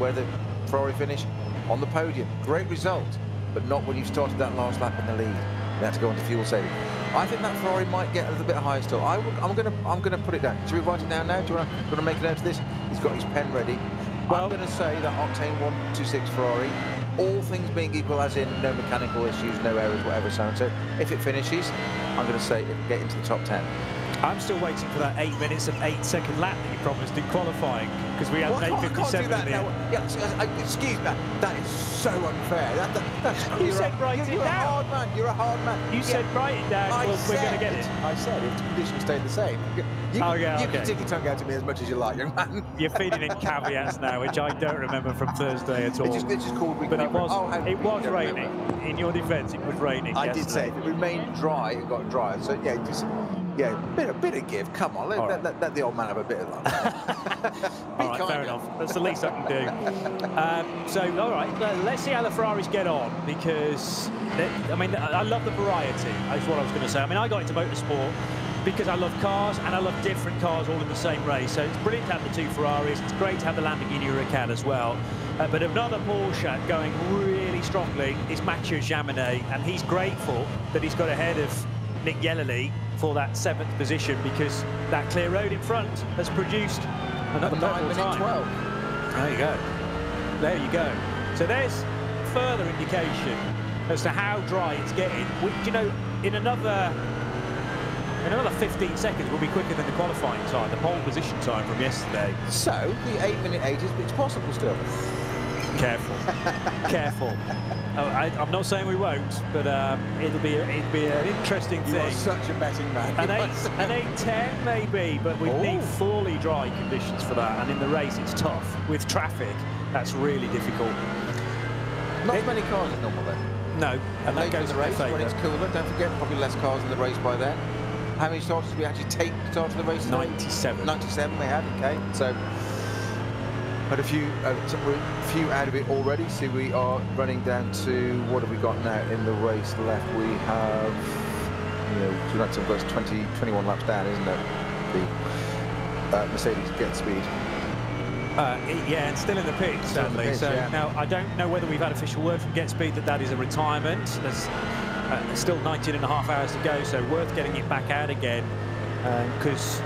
Ferrari finish? On the podium. Great result, but not when you started that last lap in the lead. They had to go on to fuel saving. I think that Ferrari might get a little bit higher still. I'm gonna put it down. Should we write it down now? Do you want to make a note of this? He's got his pen ready. Well, I'm going to say that Octane 126 Ferrari, all things being equal, as in no mechanical issues, no errors, whatever, so and so. If it finishes, I'm going to say it'll get into the top 10. I'm still waiting for that 8 minutes and 8-second lap that you promised in qualifying, because we had an 8:57 in the end. Yeah, excuse me, that is so unfair. You said write it down. You're a hard man. You're a hard man. You said write it down. Well, we're going to get it. I said if the conditions stayed the same. You can stick your tongue out to me as much as you like, young man. You're feeding in caveats now, which I don't remember from Thursday at all. It's just called but it was raining. In your defence, it was raining. I did say if it remained dry, it got drier. So yeah, just. Yeah, bit of give. Come on, let the old man have a bit of luck. All right, fair enough. That's the least I can do. So, all right, let's see how the Ferraris get on, because, I mean, I love the variety, is what I was going to say. I mean, I got into motorsport because I love cars, and I love different cars all in the same race. So it's brilliant to have the 2 Ferraris. It's great to have the Lamborghini Huracan as well. But another Porsche going really strongly is Mathieu Jaminet, and he's grateful that he's got ahead of Nick Yellerly for that 7th position, because that clear road in front has produced another 9:12. There you go. There you go. So there's further indication as to how dry it's getting. You know, in another 15 seconds we'll be quicker than the qualifying time, the pole position time from yesterday. So the 8-minute it's possible still. Careful, careful. I'm not saying we won't, but it'll be an interesting thing. You are such a betting man. An 8:10 maybe, but we need fully dry conditions for that. And in the race, it's tough with traffic. That's really difficult. Not as many cars as normal then. No, and that goes in the race when it's cooler. Don't forget, probably less cars in the race by then. How many starters did we actually take to start the race? 97. 97 we had. Okay, so. Had a few out of it already, so we are running down to, what have we got now in the race left? We have, that's 21 laps down, isn't it? The Mercedes get speed. Yeah, and still in the pits, sadly. So now I don't know whether we've had official word from Get Speed that is a retirement. There's still 19.5 hours to go, so worth getting it back out again, because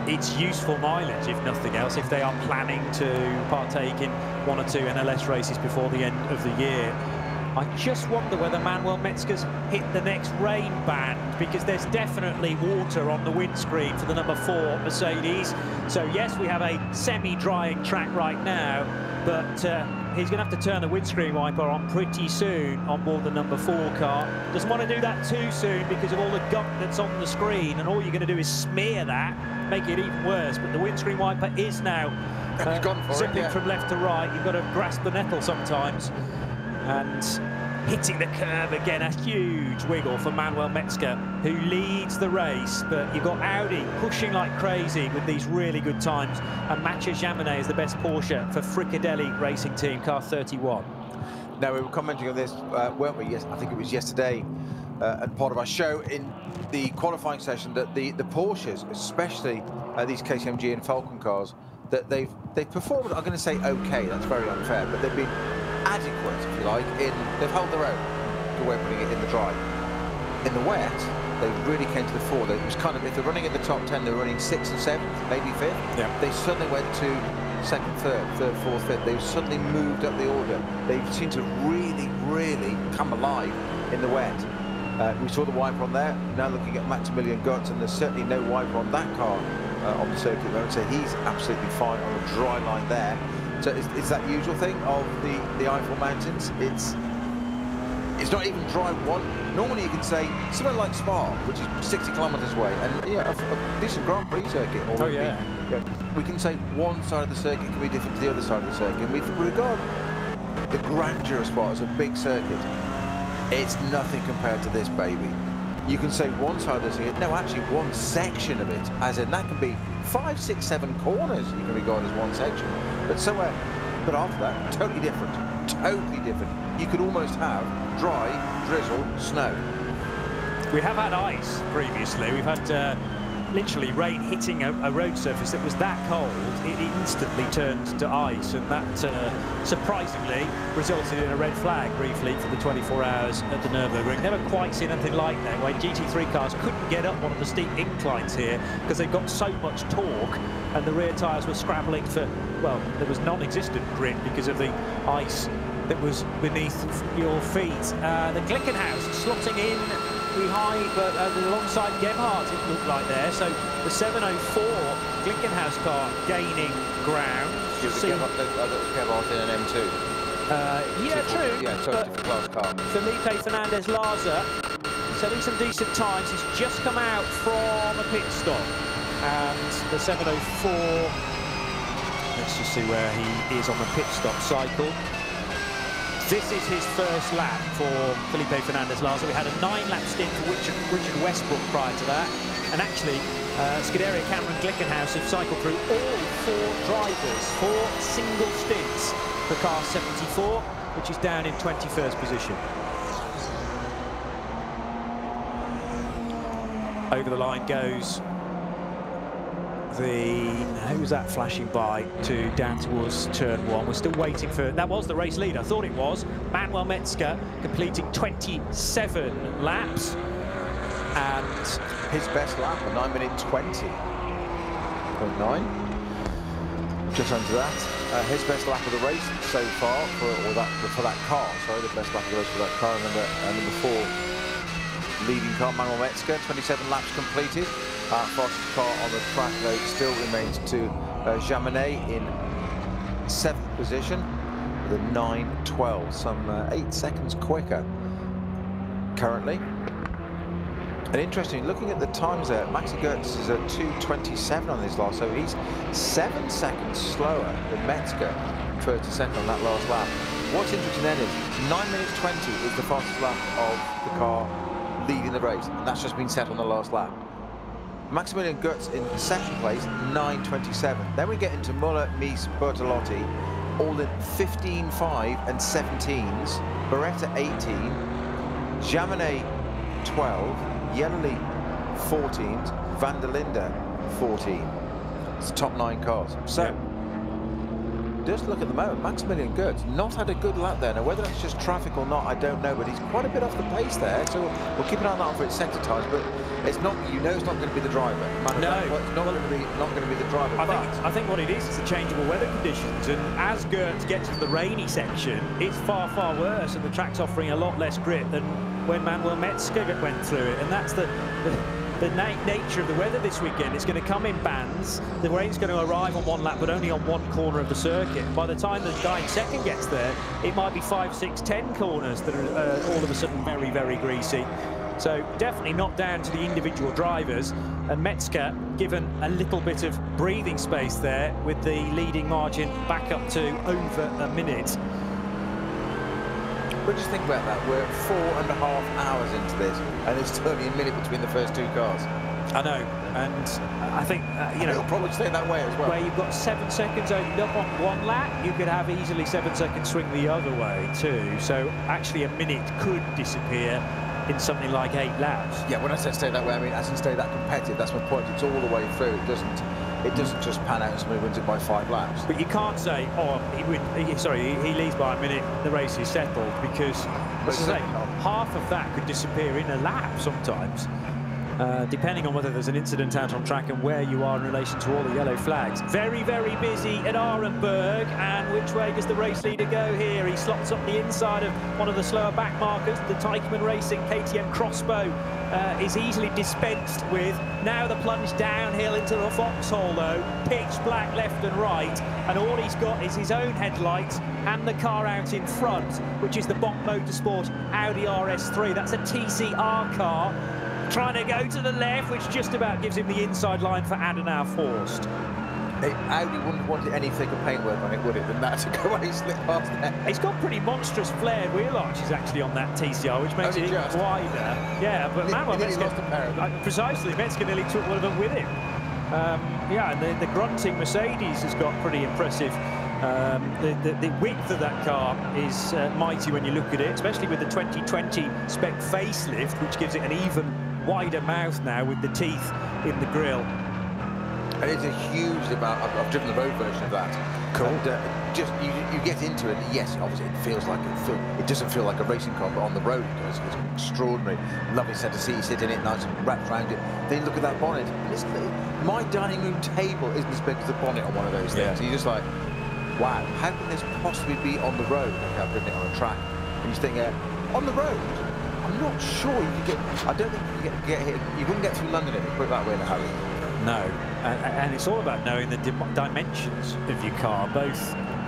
it's useful mileage, if nothing else, if they are planning to partake in 1 or 2 NLS races before the end of the year. I just wonder whether Manuel Metzger's hit the next rain band, because there's definitely water on the windscreen for the number 4 Mercedes. So yes, we have a semi-drying track right now, but he's going to have to turn the windscreen wiper on pretty soon on board the number 4 car. Doesn't want to do that too soon because of all the gunk that's on the screen, and all you're going to do is smear that, make it even worse. But the windscreen wiper is now zipping from left to right. You've got to grasp the nettle sometimes. And hitting the curb again, a huge wiggle for Manuel Metzger, who leads the race. But you've got Audi pushing like crazy with these really good times, and Mathieu Jaminet is the best Porsche for Fricadelli Racing Team, car 31. Now, we were commenting on this, weren't we? Yes, I think it was yesterday, and part of our show in the qualifying session, that the Porsches, especially these KTMG and Falcon cars, that they've performed, I'm going to say okay, that's very unfair, but they've been adequate, if you like, they've held their own, the way of putting it, in the dry. In the wet, they really came to the fore. It was kind of, if they're running in the top 10, they're running 6th and 7th, maybe 5th. Yeah. They suddenly went to 2nd, 3rd, 3rd, 4th, 5th. They've suddenly moved up the order. They seem to really, really come alive in the wet. We saw the wiper on there. Now looking at Maximilian Götz, and there's certainly no wiper on that car on the circuit at the moment, so he's absolutely fine on the dry line there. So it's that usual thing of the Eifel Mountains. It's not even dry one. Normally you can say somewhere like Spa, which is 60 kilometres away, and yeah, a decent Grand Prix circuit. Or we can say one side of the circuit can be different to the other side of the circuit. And we regard the grandeur of Spa as a big circuit. It's nothing compared to this baby. You can say one side of the circuit, no, actually one section of it, as in that can be 5, 6, 7 corners you can regard as one section. But after that, totally different. Totally different. You could almost have dry, drizzle, snow. We have had ice previously. We've had literally rain hitting a road surface that was that cold, it instantly turned to ice, and that surprisingly resulted in a red flag briefly for the 24 hours at the Nürburgring. Never quite seen anything like that, where GT3 cars couldn't get up one of the steep inclines here because they've got so much torque, and the rear tyres were scrabbling for, well, there was non-existent grip because of the ice that was beneath your feet. The Glickenhaus slotting in behind, but alongside Gebhardt it looked like there. So the 704 Glickenhaus car gaining ground. Gebhardt in an M2. Yeah, true. Yeah, so it's a different class car. Felipe Fernandez-Laza setting some decent times. He's just come out from a pit stop, and the 704. Let's just see where he is on the pit stop cycle. This is his first lap for Felipe Fernandez-Laza. We had a 9-lap stint for Richard Westbrook prior to that. And actually, Scuderia Cameron Glickenhaus have cycled through all 4 drivers, 4 single stints for car 74, which is down in 21st position. Over the line goes who was that flashing by to down towards turn 1? We're still waiting for, that was the race lead, I thought it was. Manuel Metzger completing 27 laps, and his best lap, a 9:20.9, just under that. His best lap of the race so far for that car. Sorry, the best lap of the race for that car. Number 4 leading car, Manuel Metzger, 27 laps completed. Fastest car on the track, though, still remains to Jaminet in 7th position with a 9:12, some 8 seconds quicker currently. And interesting, looking at the times there, Maxi Götz is a 2:27 on his last, so he's 7 seconds slower than Metzger, first to second on that last lap. What's interesting then is 9:20 is the fastest lap of the car leading the race, and that's just been set on the last lap. Maximilian Götz in 2nd place, 9:27. Then we get into Muller, Mies, Bertolotti, all in 15.5 and 17s. Beretta 18, Jaminet 12, Yellerly 14s, Van der Linde 14. It's the top 9 cars. So, just look at the moment, Maximilian Götz not had a good lap there. Now, whether that's just traffic or not, I don't know, but he's quite a bit off the pace there. So we'll keep an eye on that for its sector times, but it's not, it's not going to be the driver. No, it's not going to be the driver. I think what it is the changeable weather conditions, and as Götz gets to the rainy section, it's far, far worse, and the track's offering a lot less grip than when Manuel Metzger went through it, and that's the the nature of the weather this weekend. It's going to come in bands. The rain's going to arrive on one lap, but only on one corner of the circuit. By the time the guy in second gets there, it might be 5, 6, 10 corners that are all of a sudden very, very greasy. So definitely not down to the individual drivers. And Metzger given a little bit of breathing space there with the leading margin back up to over a minute. But just think about that. We're 4.5 hours into this, and there's still only a minute between the first two cars. I know, and I think, you know, it'll probably stay that way as well. Where you've got 7 seconds opened up on one lap, you could have easily 7 seconds swing the other way too. So actually a minute could disappear in something like 8 laps. Yeah, when I said stay that way, I mean as in stay that competitive. That's my point. It's all the way through. It doesn't just pan out and somebody wins it by 5 laps. But you can't say, oh, he leads by a minute, the race is settled, because, as I say, half of that could disappear in a lap sometimes. Depending on whether there's an incident out on track and where you are in relation to all the yellow flags. Very, very busy at Nurburgring, and which way does the race leader go here? He slots up the inside of one of the slower back markers. The Teichmann Racing KTM crossbow is easily dispensed with. Now the plunge downhill into the foxhole though, pitch black left and right, and all he's got is his own headlights and the car out in front, which is the Bock Motorsport Audi RS3. That's a TCR car. Trying to go to the left, which just about gives him the inside line for Adenauer Forst. Audi wouldn't want any thicker paintwork on it, would it, than that to go away slip past there? It's got pretty monstrous flared wheel arches actually on that TCR, which makes it even wider. Yeah, but Manuel Metzger, precisely, Metzger nearly took one of them with him. Yeah, and the grunting Mercedes has got pretty impressive. The width of that car is mighty when you look at it, especially with the 2020 spec facelift, which gives it an even wider mouth now with the teeth in the grille. And it's a huge amount. I've driven the road version of that. Cool. And, just you get into it. Yes, obviously it feels like it doesn't feel like a racing car, but on the road it does. It's extraordinary. Lovely set to see you sit in it, nice and wrapped around it. Then look at that bonnet. And my dining room table isn't as big as the bonnet on one of those things. Yeah. So you're just like, wow, how can this possibly be on the road? Okay, I've driven it on a track. And you think, on the road? I'm not sure you could get. I don't think you could get here. You wouldn't get through London if you put it that way in a hurry. No, and it's all about knowing the dimensions of your car, both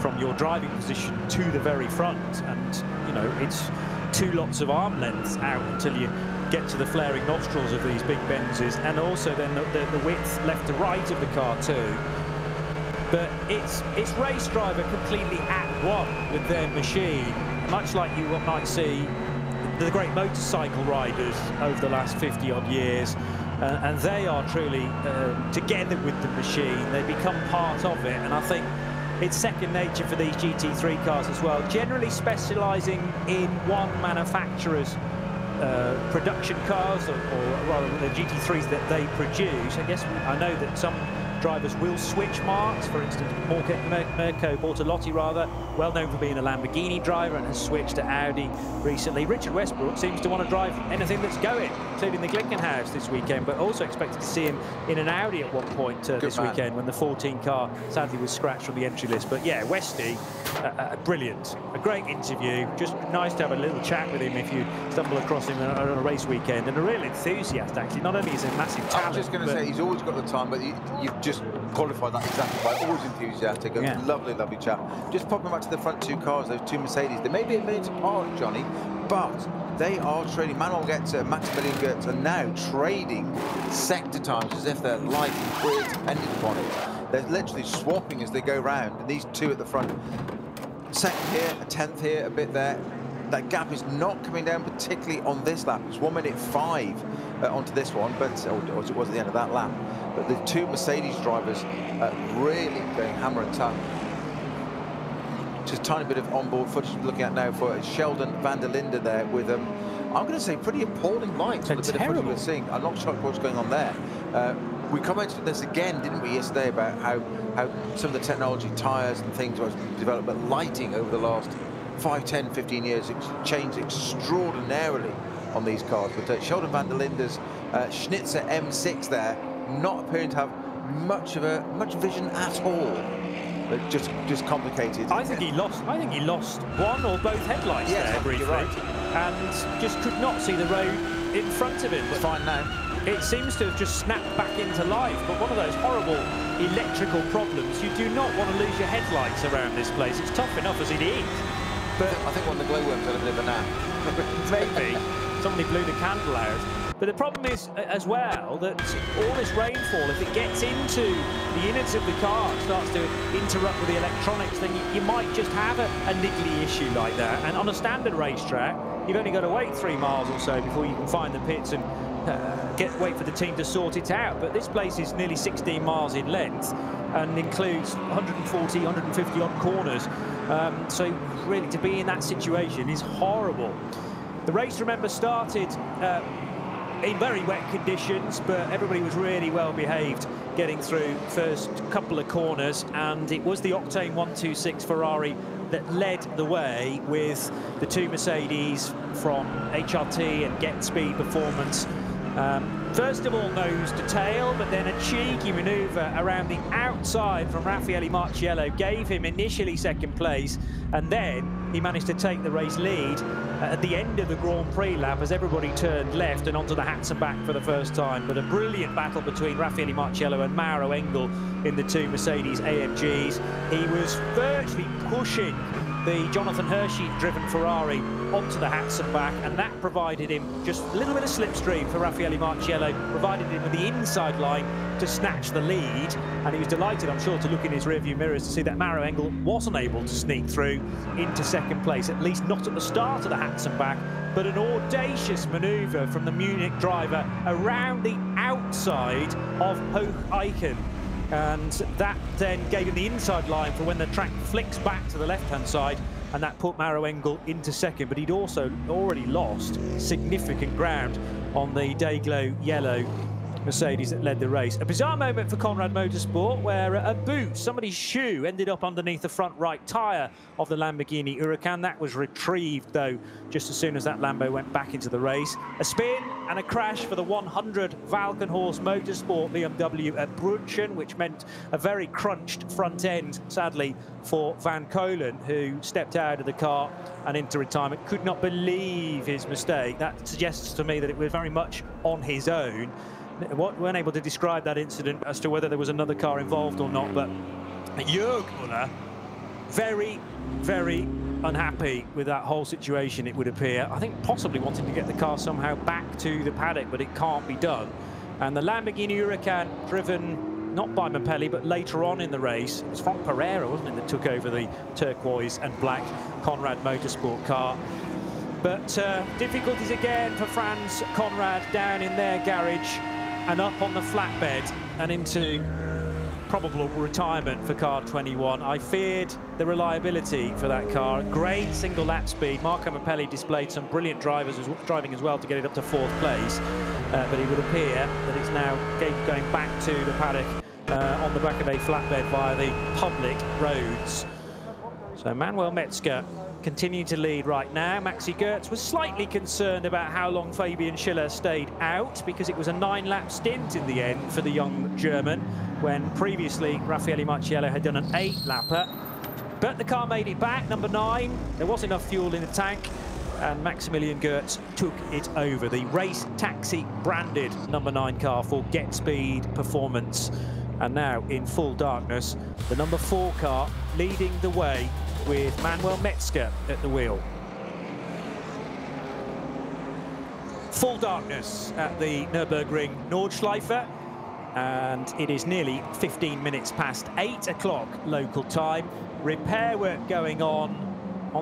from your driving position to the very front, and you know it's 2 lots of arm lengths out until you get to the flaring nostrils of these big Benzes, and also then the width left to right of the car too. But it's race driver completely at one with their machine, much like you might see the great motorcycle riders over the last 50-odd years. And they are truly together with the machine. They become part of it, and I think it's second nature for these GT3 cars as well, generally specialising in one manufacturer's production cars, or rather the GT3s that they produce. I guess I know that some drivers will switch marques. For instance, Mirko Bortolotti, rather, well known for being a Lamborghini driver and has switched to Audi recently. Richard Westbrook seems to want to drive anything that's going, including the Glickenhaus this weekend, but also expected to see him in an Audi at one point this weekend when the 14 car sadly was scratched from the entry list. But yeah, Westy, brilliant. A great interview. Just nice to have a little chat with him if you stumble across him on a race weekend, and a real enthusiast actually. Not only is he a massive talent. I'm just going to say he's always got the time, but you've just qualified that exactly right. Always enthusiastic. Yeah. Lovely, lovely chap. Just popping back to the front 2 cars, those 2 Mercedes. They may be a minute apart, Johnny, but they are trading. Manuel Goetze, Maximilian Goetze are now trading sector times as if they're like weird depending upon it. They're literally swapping as they go round, and these 2 at the front. Second here, a 10th here, a bit there. That gap is not coming down particularly on this lap. It's 1:05 onto this one, but or it was at the end of that lap. But the 2 Mercedes drivers really going hammer and tongue. Just a tiny bit of onboard footage looking at now for Sheldon van der Linde there with I'm going to say pretty appalling lights. The bit of footage we're seeing. I'm not sure what's going on there. We commented on this again, didn't we, yesterday, about how some of the technology, tyres and things was developed, but lighting over the last 5, 10, 15 years, it's changed extraordinarily on these cars. But Sheldon van der Linde's Schnitzer M6 there, not appearing to have much vision at all. But just complicated. I think he lost one or both headlights there briefly, right, and just could not see the road in front of him. It's fine now. It seems to have just snapped back into life, but one of those horrible electrical problems. You do not want to lose your headlights around this place. It's tough enough as it is. But I think one of the glowworms had a bit of a nap. maybe somebody blew the candle out. But the problem is, as well, that all this rainfall, if it gets into the innards of the car, starts to interrupt with the electronics, then you might just have a niggly issue like that. And on a standard racetrack, you've only got to wait 3 miles or so before you can find the pits and wait for the team to sort it out. But this place is nearly 16 miles in length and includes 140, 150 odd corners. So really, to be in that situation is horrible. The race, remember, started in very wet conditions, but everybody was really well behaved getting through first couple of corners, and it was the Octane 126 Ferrari that led the way with the 2 Mercedes from HRT and Get Speed Performance. First of all, nose to tail, but then a cheeky manoeuvre around the outside from Raffaele Marciello gave him initially second place, and then he managed to take the race lead at the end of the Grand Prix lap as everybody turned left and onto the hats and back for the first time. But a brilliant battle between Raffaele Marciello and Mauro Engel in the 2 Mercedes AMGs. He was virtually pushing the Jonathan Hershey-driven Ferrari onto the hats and back, and that provided him just a little bit of slipstream for Raffaele Marciello, provided him with the inside line to snatch the lead, and he was delighted, I'm sure, to look in his rearview mirrors to see that Mauro Engel wasn't able to sneak through into second place, at least not at the start of the hats and back, but an audacious manoeuvre from the Munich driver around the outside of Hoch-Eichen. And that then gave him the inside line for when the track flicks back to the left-hand side, and that put Mauro Engel into second. But he'd also already lost significant ground on the Dayglow yellow Mercedes that led the race. A bizarre moment for Conrad Motorsport, where a boot, somebody's shoe, ended up underneath the front right tyre of the Lamborghini Huracan. That was retrieved, though, just as soon as that Lambo went back into the race. A spin and a crash for the 100 Valkenhorst Motorsport BMW at Brunchen, which meant a very crunched front end, sadly, for Van Kolen, who stepped out of the car and into retirement. Could not believe his mistake. That suggests to me that it was very much on his own. Weren't able to describe that incident as to whether there was another car involved or not, but Jörg Müller, very, very unhappy with that whole situation, it would appear. I think possibly wanting to get the car somehow back to the paddock, but it can't be done. And the Lamborghini Huracan, driven not by Mapelli, but later on in the race, it was Frank Pereira, wasn't it, that took over the turquoise and black Conrad Motorsport car. But difficulties again for Franz Conrad down in their garage and up on the flatbed and into probable retirement for car 21. I feared the reliability for that car. Great single lap speed. Marco Mapelli displayed some brilliant driving as well to get it up to 4th place. But it would appear that it's now going back to the paddock on the back of a flatbed via the public roads. So Manuel Metzger continue to lead right now. Maxi Goertz was slightly concerned about how long Fabian Schiller stayed out, because it was a 9-lap stint in the end for the young German, when previously Raffaele Marciello had done an 8-lapper. But the car made it back, number 9. There was enough fuel in the tank, and Maximilian Goertz took it over. The Race Taxi branded number 9 car for Get Speed Performance. And now in full darkness, the number 4 car leading the way with Manuel Metzger at the wheel. Full darkness at the Nürburgring Nordschleife, and it is nearly 15 minutes past 8 o'clock local time. Repair work going on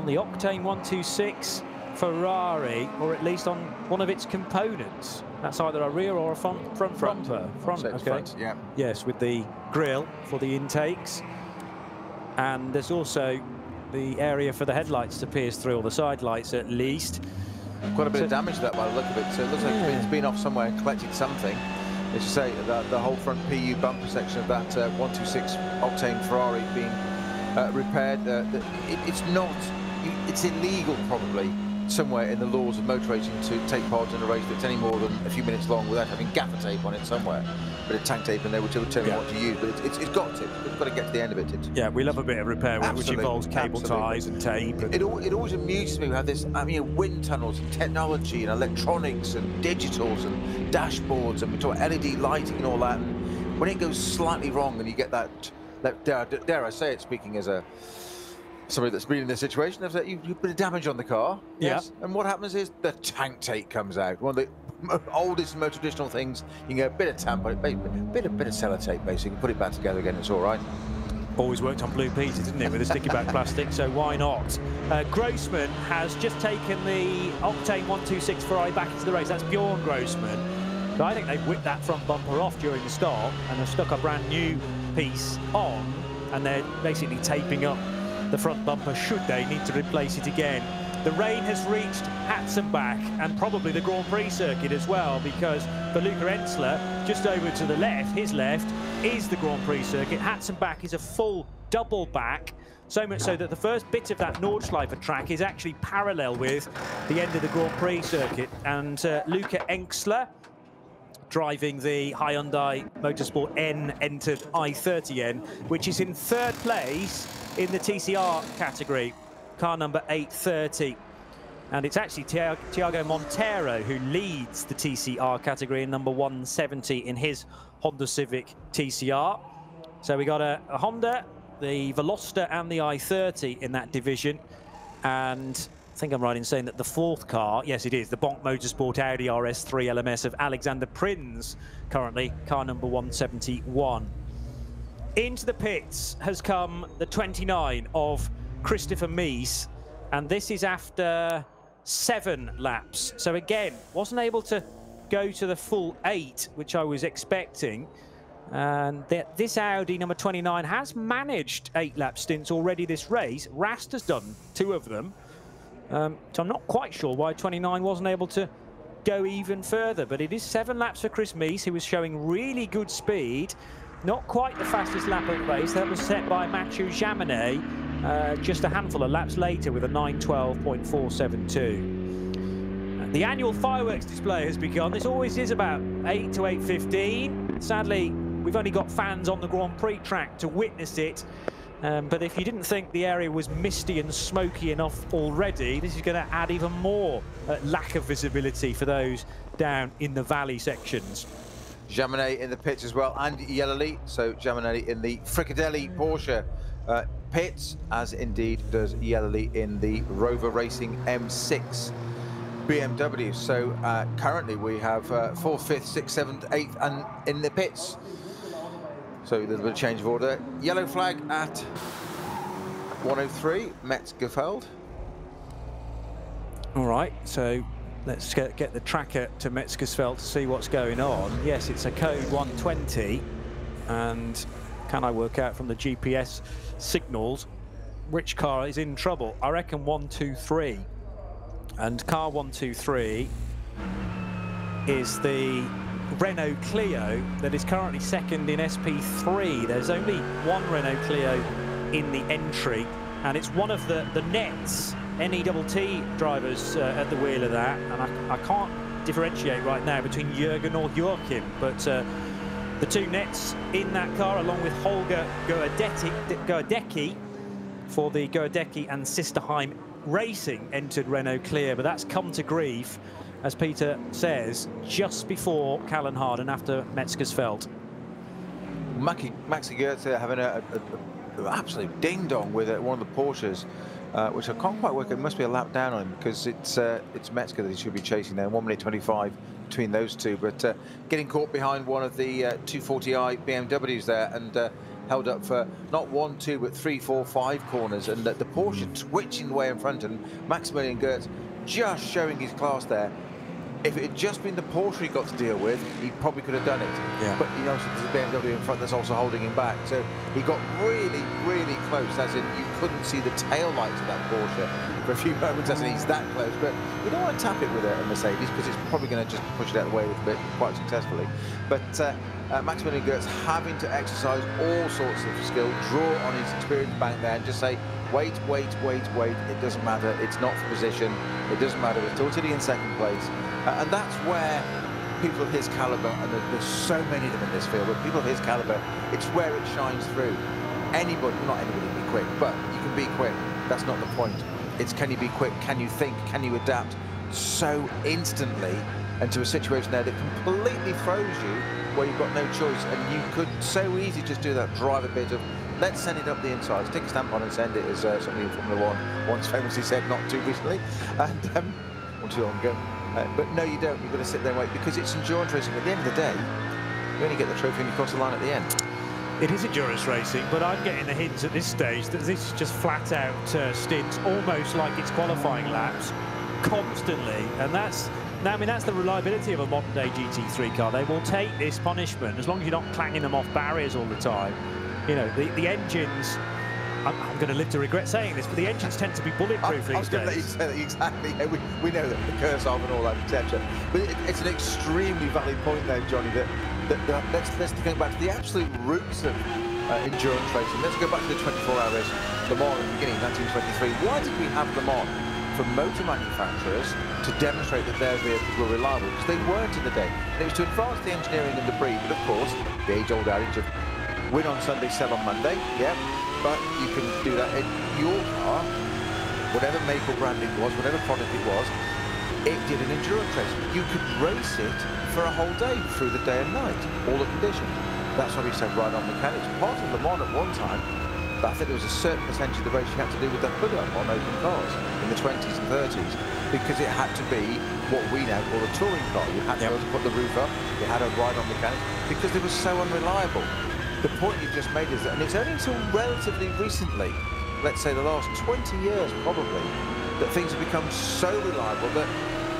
the Octane 126 Ferrari, or at least on one of its components. That's either a rear or a front bumper. Front, okay. Front, yeah. Yes, with the grille for the intakes. And there's also the area for the headlights to pierce through, or the side lights at least. Quite a bit of damage to that by the look of it. So it looks like it's been off somewhere and collected something. As you say, the whole front PU bumper section of that 126 Octane Ferrari being repaired. It's illegal probably somewhere in the laws of motor racing to take part in a race that's any more than a few minutes long without having gaffer tape on it somewhere. A bit of tank tape in there, whichever term you want to use, but it's got to. It's got to get to the end of it. Yeah, we love a bit of repair work, which involves cable ties and tape. It always amuses me. We have this, I mean, wind tunnels and technology and electronics and digitals and dashboards, and we talk LED lighting and all that. And when it goes slightly wrong and you get that dare I say it, speaking as somebody that's been in this situation, is that you put a damage on the car. Yes. Yeah. And what happens is the tank tape comes out. One of the oldest and most traditional things. You can get a bit of tampon, bit of sellotape, basically, put it back together again. It's all right. Always worked on Blue Peter, didn't it, with a sticky back plastic, so why not? Grossman has just taken the Octane 126i back into the race. That's Bjorn Grossman. But I think they've whipped that front bumper off during the start and have stuck a brand new piece on, and they're basically taping up the front bumper should they need to replace it again. The rain has reached Hatzenbach and probably the Grand Prix circuit as well, because for Luca Ensler, just over to the left, his left, is the Grand Prix circuit. Hatzenbach is a full double back, so much so that the first bit of that Nordschleife track is actually parallel with the end of the Grand Prix circuit. And Luca Ensler, driving the Hyundai Motorsport N, entered i30N, which is in third place in the TCR category, car number 830. And it's actually Thiago Monteiro who leads the TCR category in number 170 in his Honda Civic TCR. So we got a Honda, the Veloster and the i30 in that division. And I think I'm right in saying that the fourth car, yes it is, the Bonk Motorsport Audi RS3 LMS of Alexander Prins, currently car number 171. Into the pits has come the 29 of Christopher Mies, and this is after 7 laps. So again, wasn't able to go to the full 8, which I was expecting. And this Audi number 29 has managed 8-lap stints already this race. Rast has done 2 of them. So I'm not quite sure why 29 wasn't able to go even further, but it is 7 laps for Chris Mies, who was showing really good speed. Not quite the fastest lap of the race. That was set by Mathieu Jaminet just a handful of laps later with a 9:12.472. The annual fireworks display has begun. This always is about 8 to 8:15. Sadly, we've only got fans on the Grand Prix track to witness it. But if you didn't think the area was misty and smoky enough already, this is going to add even more lack of visibility for those down in the valley sections. Jaminet in the pits as well, and Yellowly. So Jaminet in the Fricadelli Porsche pits, as indeed does Yellowly in the Rover Racing M6 BMW. So currently we have 4th, 5th, 6th, 7th, 8th, and in the pits. So a little bit of change of order. Yellow flag at 103, Metzgerfeld. All right, so let's get the tracker to Metzgersfeld to see what's going on. Yes, it's a code 120, and can I work out from the GPS signals which car is in trouble? I reckon 123, and car 123 is the Renault Clio that is currently second in SP3. There's only one Renault Clio in the entry, and it's one of the Nets NETT drivers at the wheel of that, and I can't differentiate right now between Jürgen or Joachim, but the 2 Nets in that car, along with Holger Goedecke for the Goedecke and Sisterheim Racing, entered Renault Clio, but that's come to grief, as Peter says, just before Callenharden after Metzgersfeld. Maxi Goetze having an absolute ding-dong with one of the Porsches, which I can't quite work out. It must be a lap down on him, because it's Metzger that he should be chasing there. 1:25 between those two, but getting caught behind one of the 240i BMWs there, and held up for not 1, 2, but 3, 4, 5 corners, and the Porsche twitching away in front, and Maximilian Goetz just showing his class there. If it had just been the Porsche he got to deal with, he probably could have done it. Yeah. But you know, there's a BMW in front that's also holding him back. So he got really, really close, as in you couldn't see the tail lights of that Porsche for a few moments, as in he's that close. But you don't want to tap it with a Mercedes because it's probably going to just push it out of the way a little bit quite successfully. But Maximilian Goertz having to exercise all sorts of skill, draw on his experience bank there and just say, wait, wait, wait, wait, it doesn't matter, it's not for position, it doesn't matter, we're totally in second place. And that's where people of his calibre, and there's so many of them in this field, but people of his calibre, it's where it shines through. Anybody, not anybody can be quick, but you can be quick, that's not the point. It's can you be quick, can you think, can you adapt so instantly into a situation there that completely throws you where you've got no choice, and you could so easily just do that, drive a bit of, let's send it up the inside, stick a stamp on and send it, as somebody in Formula 1 once famously said not too recently, and not too long ago. But no, you don't. You've got to sit there and wait, because it's endurance racing. At the end of the day, you only get the trophy when you cross the line at the end. It is endurance racing, but I'm getting the hints at this stage that this is just flat out stints, almost like it's qualifying laps constantly, and that's. I mean, that's the reliability of a modern-day GT3 car. They will take this punishment as long as you're not clanging them off barriers all the time. You know, the engines. I'm going to live to regret saying this, but the engines tend to be bulletproof these days. I was going to let you say that exactly. We know that the curse of and all that, etc. But it's an extremely valid point there, Johnny. That let's go back to the absolute roots of endurance racing. Let's go back to the 24-hour race, Le Mans in the beginning, 1923. Why did we have Le Mans? For motor manufacturers to demonstrate that their vehicles were reliable, because they weren't in the day. And it was to advance the engineering and debris, but of course, the age-old adage of win on Sunday, sell on Monday. Yeah. But you can do that in your car, whatever make or brand it was, whatever product it was, it did an endurance race. You could race it for a whole day, through the day and night, all the conditions. That's why we said ride-on mechanics. Part of Le Mans at one time, but I think there was a certain percentage of the race you had to do with the hood up on open cars in the 20s and 30s, because it had to be what we now call a touring car. You had to be able to put the roof up, you had a ride-on mechanics, because they were so unreliable. The point you've just made is that, and it's only until relatively recently, let's say the last 20 years probably, that things have become so reliable that,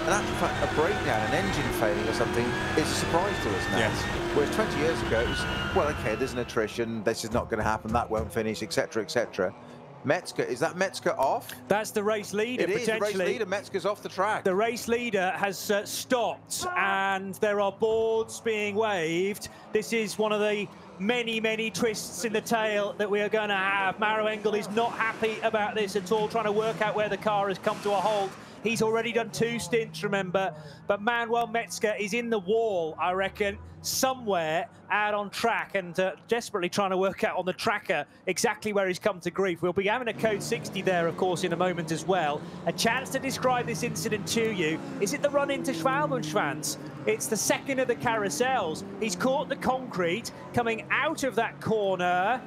in actual fact, a breakdown, an engine failing or something, is a surprise to us now. Yes. Whereas 20 years ago, it was, well, okay, there's an attrition, this is not going to happen, that won't finish, etc., etc. Metzger, is that Metzger off? That's the race leader, potentially. It is the race leader. Metzger's off the track. The race leader has stopped, and there are boards being waved. This is one of the many twists in the tail that we are going to have. Maro Engel is not happy about this at all, trying to work out where the car has come to a halt. He's already done 2 stints, remember, but Manuel Metzger is in the wall, I reckon, somewhere out on track, and desperately trying to work out on the tracker exactly where he's come to grief. We'll be having a code 60 there, of course, in a moment as well. A chance to describe this incident to you. Is it the run into Schwalbenschwanz? It's the second of the carousels. He's caught the concrete coming out of that corner.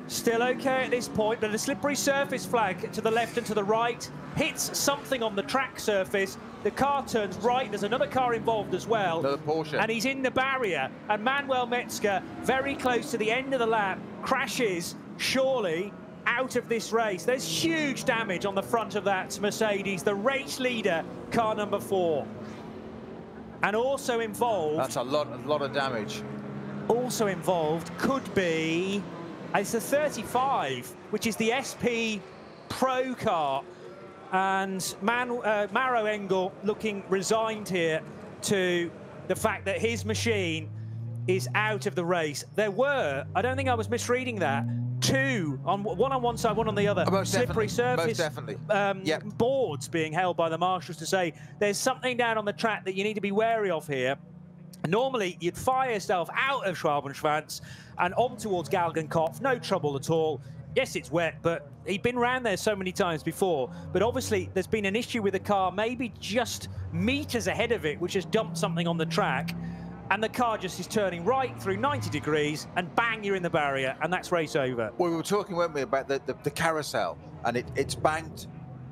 Still okay at this point, but a slippery surface flag to the left and to the right hits something on the track surface. The car turns right. There's another car involved as well. Another Porsche. And he's in the barrier. And Manuel Metzger, very close to the end of the lap, crashes, surely, out of this race. There's huge damage on the front of that Mercedes, the race leader, car number 4. And also involved... That's a lot of damage. Also involved could be... It's the 35, which is the SP Pro car. And Maro Engel looking resigned here to the fact that his machine is out of the race. There were, I don't think I was misreading that, 2, one on one side, one on the other, slippery surface boards being held by the marshals to say there's something down on the track that you need to be wary of here. Normally, you'd fire yourself out of Schwalbenschwanz and on towards Galgenkopf, no trouble at all. Yes, it's wet, but he'd been around there so many times before. But obviously, there's been an issue with the car, maybe just meters ahead of it, which has dumped something on the track. And the car just is turning right through 90 degrees, and bang, you're in the barrier, and that's race over. Well, we were talking, weren't we, about the carousel, and it's banked.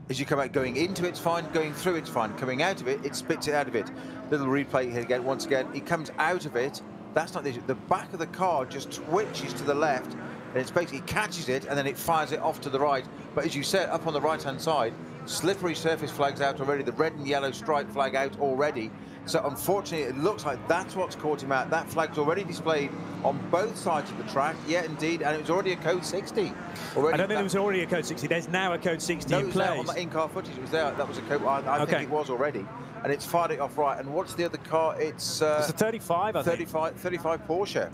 As you come out, going into it's fine, going through it's fine, coming out of it, it spits it out of it. Little replay here again, once again, he comes out of it. That's not the issue. The back of the car just twitches to the left, and it's basically catches it, and then it fires it off to the right. But as you said, up on the right-hand side, slippery surface flags out already, the red and yellow stripe flag out already. So unfortunately, it looks like that's what's caught him out. That flag's already displayed on both sides of the track. Yeah, indeed, and it was already a code 60. Already. I don't think there was already a code 60. There's now a code 60 no, in it was there place. on the in-car footage. It was there. That was a code. I think it was already, and it's fired it off right. And what's the other car? It's a 35, I think. 35 Porsche.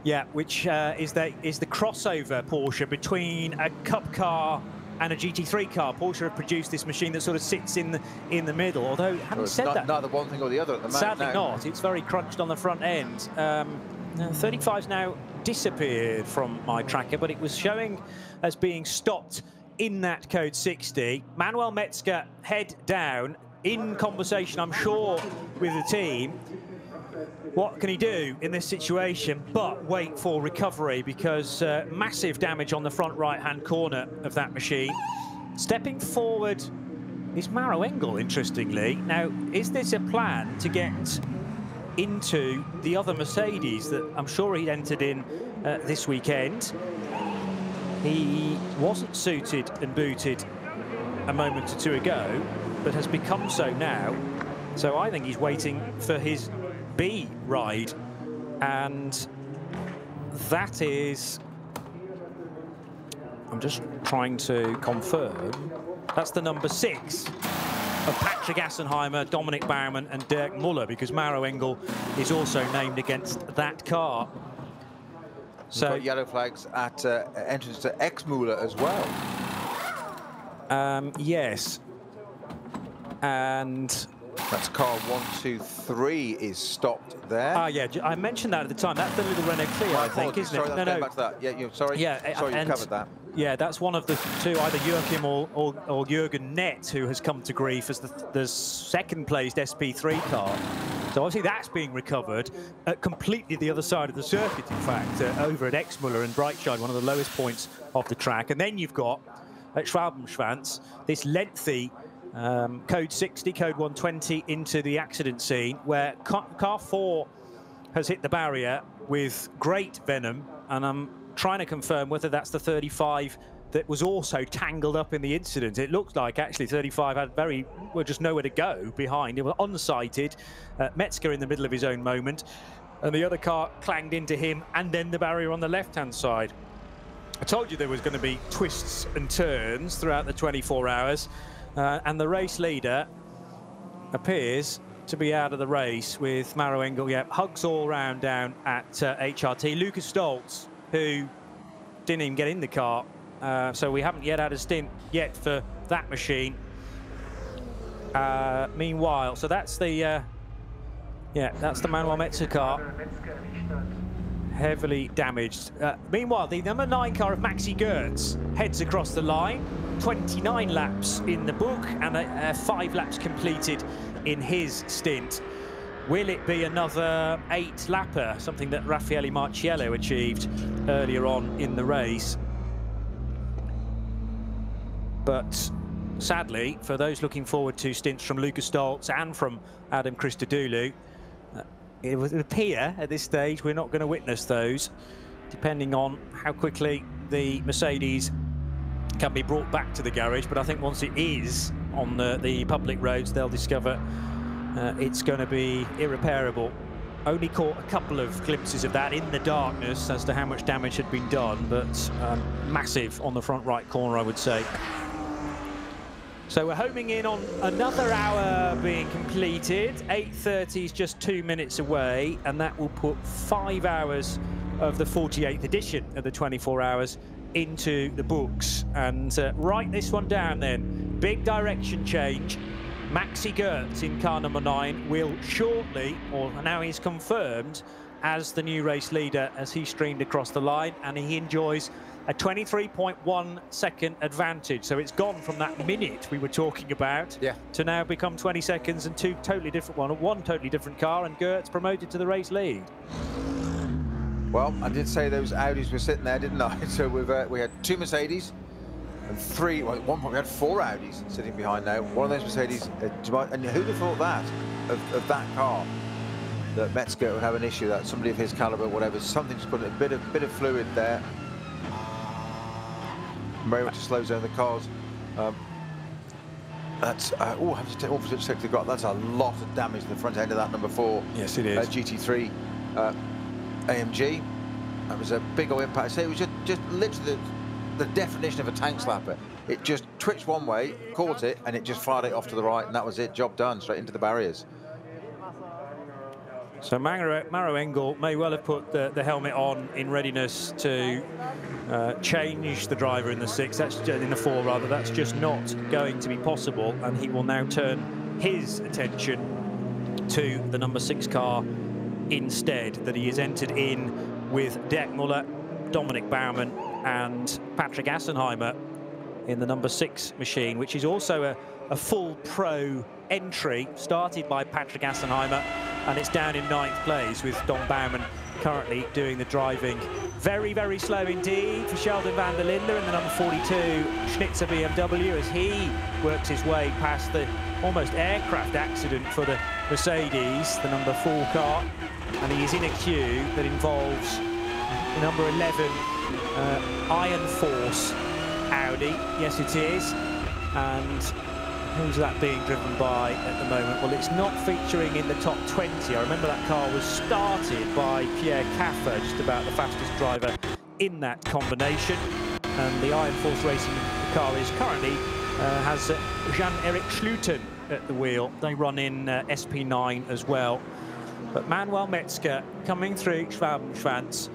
Yeah, which is the crossover Porsche between a Cup car and a GT3 car. Porsche have produced this machine that sort of sits in the middle. Although, having said that, neither one thing or the other at the moment. Sadly not. It's very crunched on the front end. 35's now disappeared from my tracker, but it was showing as being stopped in that code 60. Manuel Metzger head down in conversation, I'm sure, with the team. What can he do in this situation but wait for recovery, because massive damage on the front right-hand corner of that machine. Stepping forward is Maro Engel, interestingly. Now, is this a plan to get into the other Mercedes that I'm sure he entered in this weekend? He wasn't suited and booted a moment or two ago, but has become so now. So I think he's waiting for his B ride, and that is, I'm just trying to confirm, that's the number 6 of Patrick Assenheimer, Dominic Baumann and Dirk Muller, because Maro Engel is also named against that car. So got yellow flags at entrance to X-Muller as well. Yes, and that's car 1, 2, 3 is stopped there. Ah, yeah, I mentioned that at the time. That's the little Renault Clio, I think, isn't it? Sorry, back to that. Yeah, sorry. Yeah, sorry, you covered that. Yeah, that's one of the two, either Joachim or Jürgen Nett, who has come to grief as the second-placed SP3 car. So obviously that's being recovered at completely the other side of the circuit, in fact, over at X-Muller and Breitscheid, one of the lowest points of the track. And then you've got, at Schwabenschwanz, this lengthy code 60, code 120 into the accident scene, where car 4 has hit the barrier with great venom, and I'm trying to confirm whether that's the 35 that was also tangled up in the incident. It looks like actually 35 had just nowhere to go behind. It was unsighted. Metzger in the middle of his own moment, and the other car clanged into him, and then the barrier on the left-hand side. I told you there was going to be twists and turns throughout the 24 hours, and the race leader appears to be out of the race with Maro Engel. Yeah, hugs all round down at HRT. Lucas Stoltz, who didn't even get in the car, so we haven't yet had a stint yet for that machine. Meanwhile, so that's the that's the Manuel Metzger car, heavily damaged. Meanwhile, the number 9 car of Maxi Goertz heads across the line. 29 laps in the book, and 5 laps completed in his stint. Will it be another 8-lapper, something that Raffaele Marciello achieved earlier on in the race? But sadly, for those looking forward to stints from Lucas Stoltz and from Adam Christodoulou, it would appear at this stage we're not going to witness those, depending on how quickly the Mercedes can be brought back to the garage. But I think once it is on the public roads, they'll discover it's going to be irreparable. Only caught a couple of glimpses of that in the darkness as to how much damage had been done, but massive on the front right corner, I would say. So we're homing in on another hour being completed. 8:30 is just 2 minutes away, and that will put 5 hours of the 48th edition of the 24 hours into the books. And write this one down then. Big direction change. Maxi Goertz in car number 9 will shortly, or now he's confirmed as the new race leader as he streamed across the line, and he enjoys a 23.1 second advantage. So it's gone from that minute we were talking about to now become 20 seconds and one totally different car, and Goertz promoted to the race lead. Well, I did say those Audis were sitting there, didn't I? So we had 2 Mercedes and 3, well, at one point we had 4 Audis sitting behind now. One of those Mercedes, and who'd have thought that, of that car, that Metzger would have an issue, that somebody of his caliber, whatever, something's put a bit of fluid there. Very much to slow down the cars. That's oh, have to take opposite sector got. That's a lot of damage to the front end of that number 4. Yes, it is. GT3 AMG. That was a big old impact. So it was just literally the definition of a tank slapper. It just twitched one way, caught it, and it just fired it off to the right, and that was it. Job done. Straight into the barriers. So Maro Engel may well have put the helmet on in readiness to change the driver in the 6. That's in the 4 rather. That's just not going to be possible, and he will now turn his attention to the number 6 car instead. That he has entered in with Dirk Muller, Dominic Baumann, and Patrick Assenheimer in the number 6 machine, which is also a full pro entry, started by Patrick Assenheimer, and it's down in 9th place with Dom Baumann currently doing the driving. Very, very slow indeed for Sheldon van der Linde in the number 42 Schnitzer BMW as he works his way past the almost aircraft accident for the Mercedes, the number 4 car, and he is in a queue that involves the number 11 Iron Force Audi. Yes, it is. And who's that being driven by at the moment? Well, it's not featuring in the top 20. I remember that car was started by Pierre Caffer, just about the fastest driver in that combination. And the Iron Force Racing car is currently has Jean-Eric Schluten at the wheel. They run in SP9 as well. But Manuel Metzger coming through Schwabenschwanz,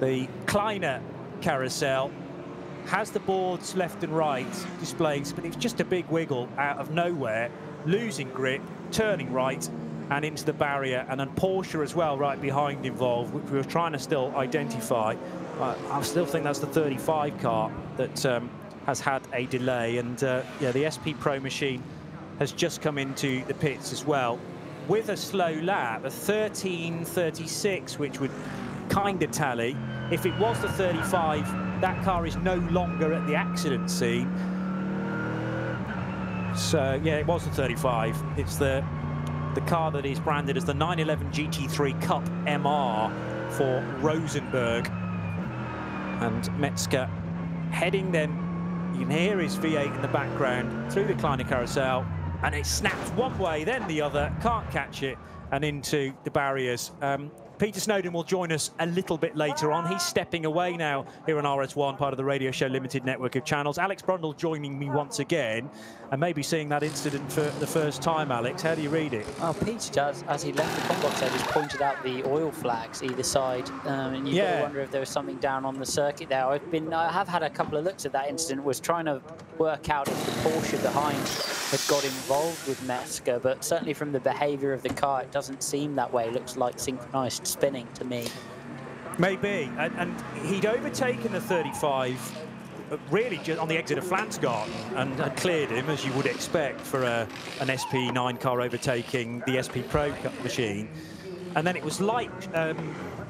the Kleiner carousel, has the boards left and right displaying, but it's just a big wiggle out of nowhere, losing grip, turning right and into the barrier, and then Porsche as well right behind involved, which we were trying to still identify. I still think that's the 35 car that has had a delay, and yeah, the SP Pro machine has just come into the pits as well with a slow lap, a 13:36, which would kind of tally. If it was the 35, that car is no longer at the accident scene. So yeah, it was the 35. It's the car that is branded as the 911 GT3 Cup MR for Rosenberg. And Metzger heading then, you can hear his V8 in the background through the Kleiner carousel, and it snaps one way, then the other, can't catch it, and into the barriers. Peter Snowden will join us a little bit later on. He's stepping away now here on RS1, part of the Radio Show Limited network of channels. Alex Brundle joining me once again, and maybe seeing that incident for the first time. Alex, how do you read it? Well, Peter does, as he left the complex, just pointed out the oil flags either side, and you gotta wonder if there was something down on the circuit there. I have had a couple of looks at that incident, was trying to work out if the Porsche behind had got involved with Metzger, but certainly from the behaviour of the car, it doesn't seem that way. It looks like synchronised spinning to me. Maybe, and he'd overtaken the 35 really just on the exit of Flansgarten and had cleared him, as you would expect for an SP9 car overtaking the SP Pro machine. And then it was like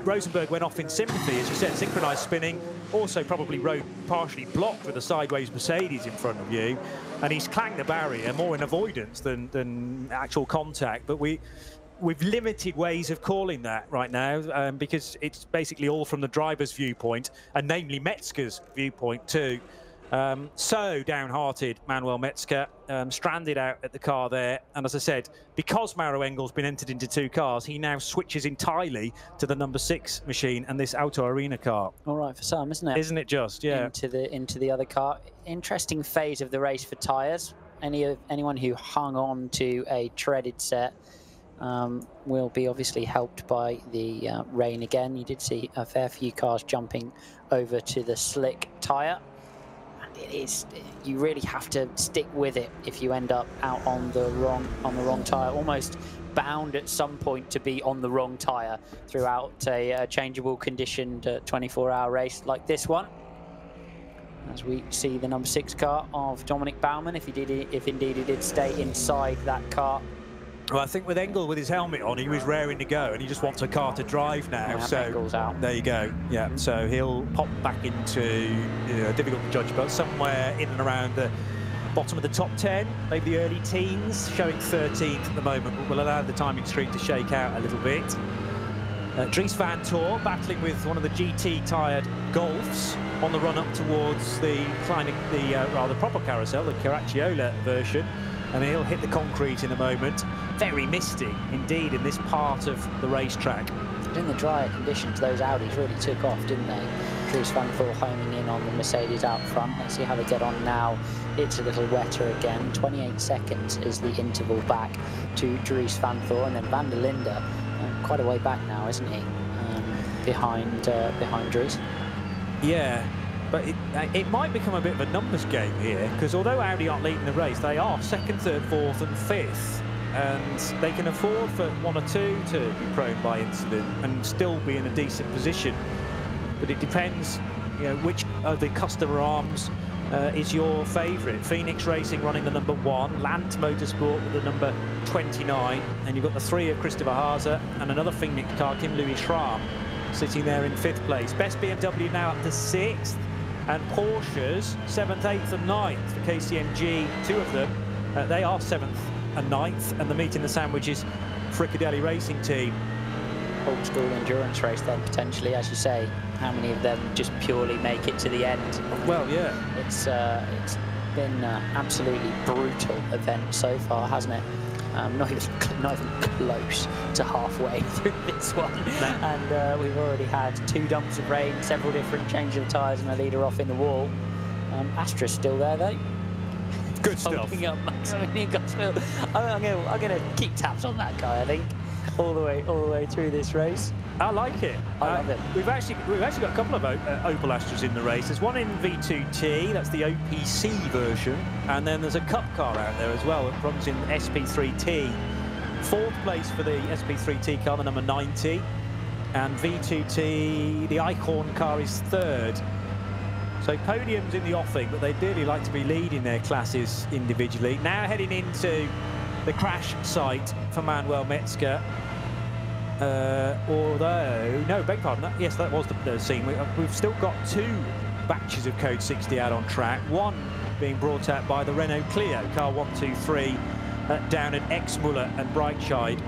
Rosenberg went off in sympathy, as you said, synchronised spinning, also probably road partially blocked with a sideways Mercedes in front of you, and he's clanged the barrier more in avoidance than actual contact. But we've limited ways of calling that right now, because it's basically all from the driver's viewpoint, and namely Metzger's viewpoint too. So downhearted, Manuel Metzger, stranded out at the car there. And as I said, because Maro Engel's been entered into 2 cars, he now switches entirely to the number 6 machine and this Auto Arena car. All right for some, isn't it? Isn't it just, yeah. Into the other car. Interesting phase of the race for tyres. Anyone who hung on to a treaded set will be obviously helped by the rain again. You did see a fair few cars jumping over to the slick tyre. It is, you really have to stick with it if you end up out on the wrong tyre, almost bound at some point to be on the wrong tyre throughout a changeable conditioned 24-hour race like this one. As we see the number 6 car of Dominic Baumann, if indeed he did stay inside that car. Well, I think with Engel with his helmet on, he was raring to go, and he just wants a car to drive now. Yeah, so Engel's out. There you go. Yeah, so he'll pop back into, difficult to judge, but somewhere in and around the bottom of the top 10, maybe the early teens, showing 13th at the moment, but will allow the timing streak to shake out a little bit. Dries van Tor battling with one of the GT-tired Golfs on the run up towards the proper carousel, the Caracciola version. and he'll hit the concrete in a moment. Very misty indeed in this part of the racetrack. In the drier conditions, those Audis really took off, didn't they? Dries Van Voor homing in on the Mercedes out front. Let's see how they get on now. It's a little wetter again. 28 seconds is the interval back to Dries Van Voor, and then Van der Linde, quite a way back now, isn't he? Behind Dries. Yeah, but it might become a bit of a numbers game here, because although Audi aren't leading the race, they are second, third, fourth and fifth. And they can afford for one or two to be prone by incident and still be in a decent position. But it depends, you know, which of the customer arms is your favourite. Phoenix Racing running the number 1, Lant Motorsport with the number 29, and you've got the 3 of Christopher Haase and another Phoenix car, Kim Louis Schramm, sitting there in 5th place. Best BMW now up to 6th, and Porsches 7th, 8th and 9th for KCMG, 2 of them. They are 7th and 9th, and the meat in the sandwich is Fricadelli Racing Team. Old school endurance race then, potentially, as you say. How many of them just purely make it to the end? Well, yeah. It's been an absolutely brutal event so far, hasn't it? Not even close to halfway through this one. No. And we've already had 2 dumps of rain, several different changes of tyres, and a leader off in the wall. Astra's still there, though. Good stuff. I'm gonna keep tabs on that guy, I think, all the way through this race. I like it. I love it. We've actually got a couple of Opel Astras in the race. There's one in V2T, that's the OPC version, and then there's a Cup car out there as well that runs in SP3T. 4th place for the SP3T car, the number 90, and V2T, the Eichhorn car is 3rd. So podiums in the offing, but they'd really like to be leading their classes individually. Now heading into the crash site for Manuel Metzger. Although, no, beg pardon, yes, that was the scene. We've still got 2 batches of Code 60 out on track. One being brought out by the Renault Clio, car 123, down at Exmuller and Breitscheid.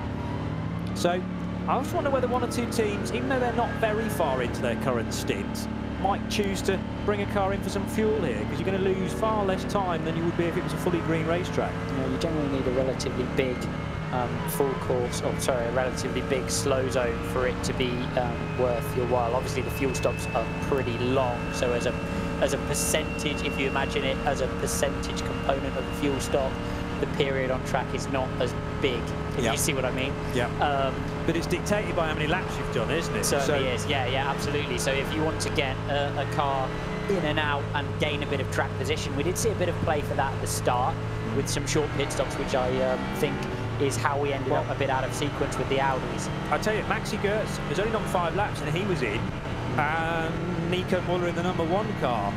So I just wonder whether 1 or 2 teams, even though they're not very far into their current stint, might choose to bring a car in for some fuel here, because you're going to lose far less time than you would be if it was a fully green racetrack. You know, you generally need a relatively big full course, or sorry, a relatively big slow zone for it to be worth your while. Obviously the fuel stops are pretty long, so as a percentage, if you imagine it as a percentage component of the fuel stop, the period on track is not as big, if you see what I mean. Yeah. But it's dictated by how many laps you've done, isn't it? Certainly is, yeah, absolutely. So if you want to get a car in and out and gain a bit of track position, we did see a bit of play for that at the start with some short pit stops, which I think is how we ended up a bit out of sequence with the Audis. I tell you, Maxi Gertz has only done 5 laps and he was in, and Nico Muller in the number 1 car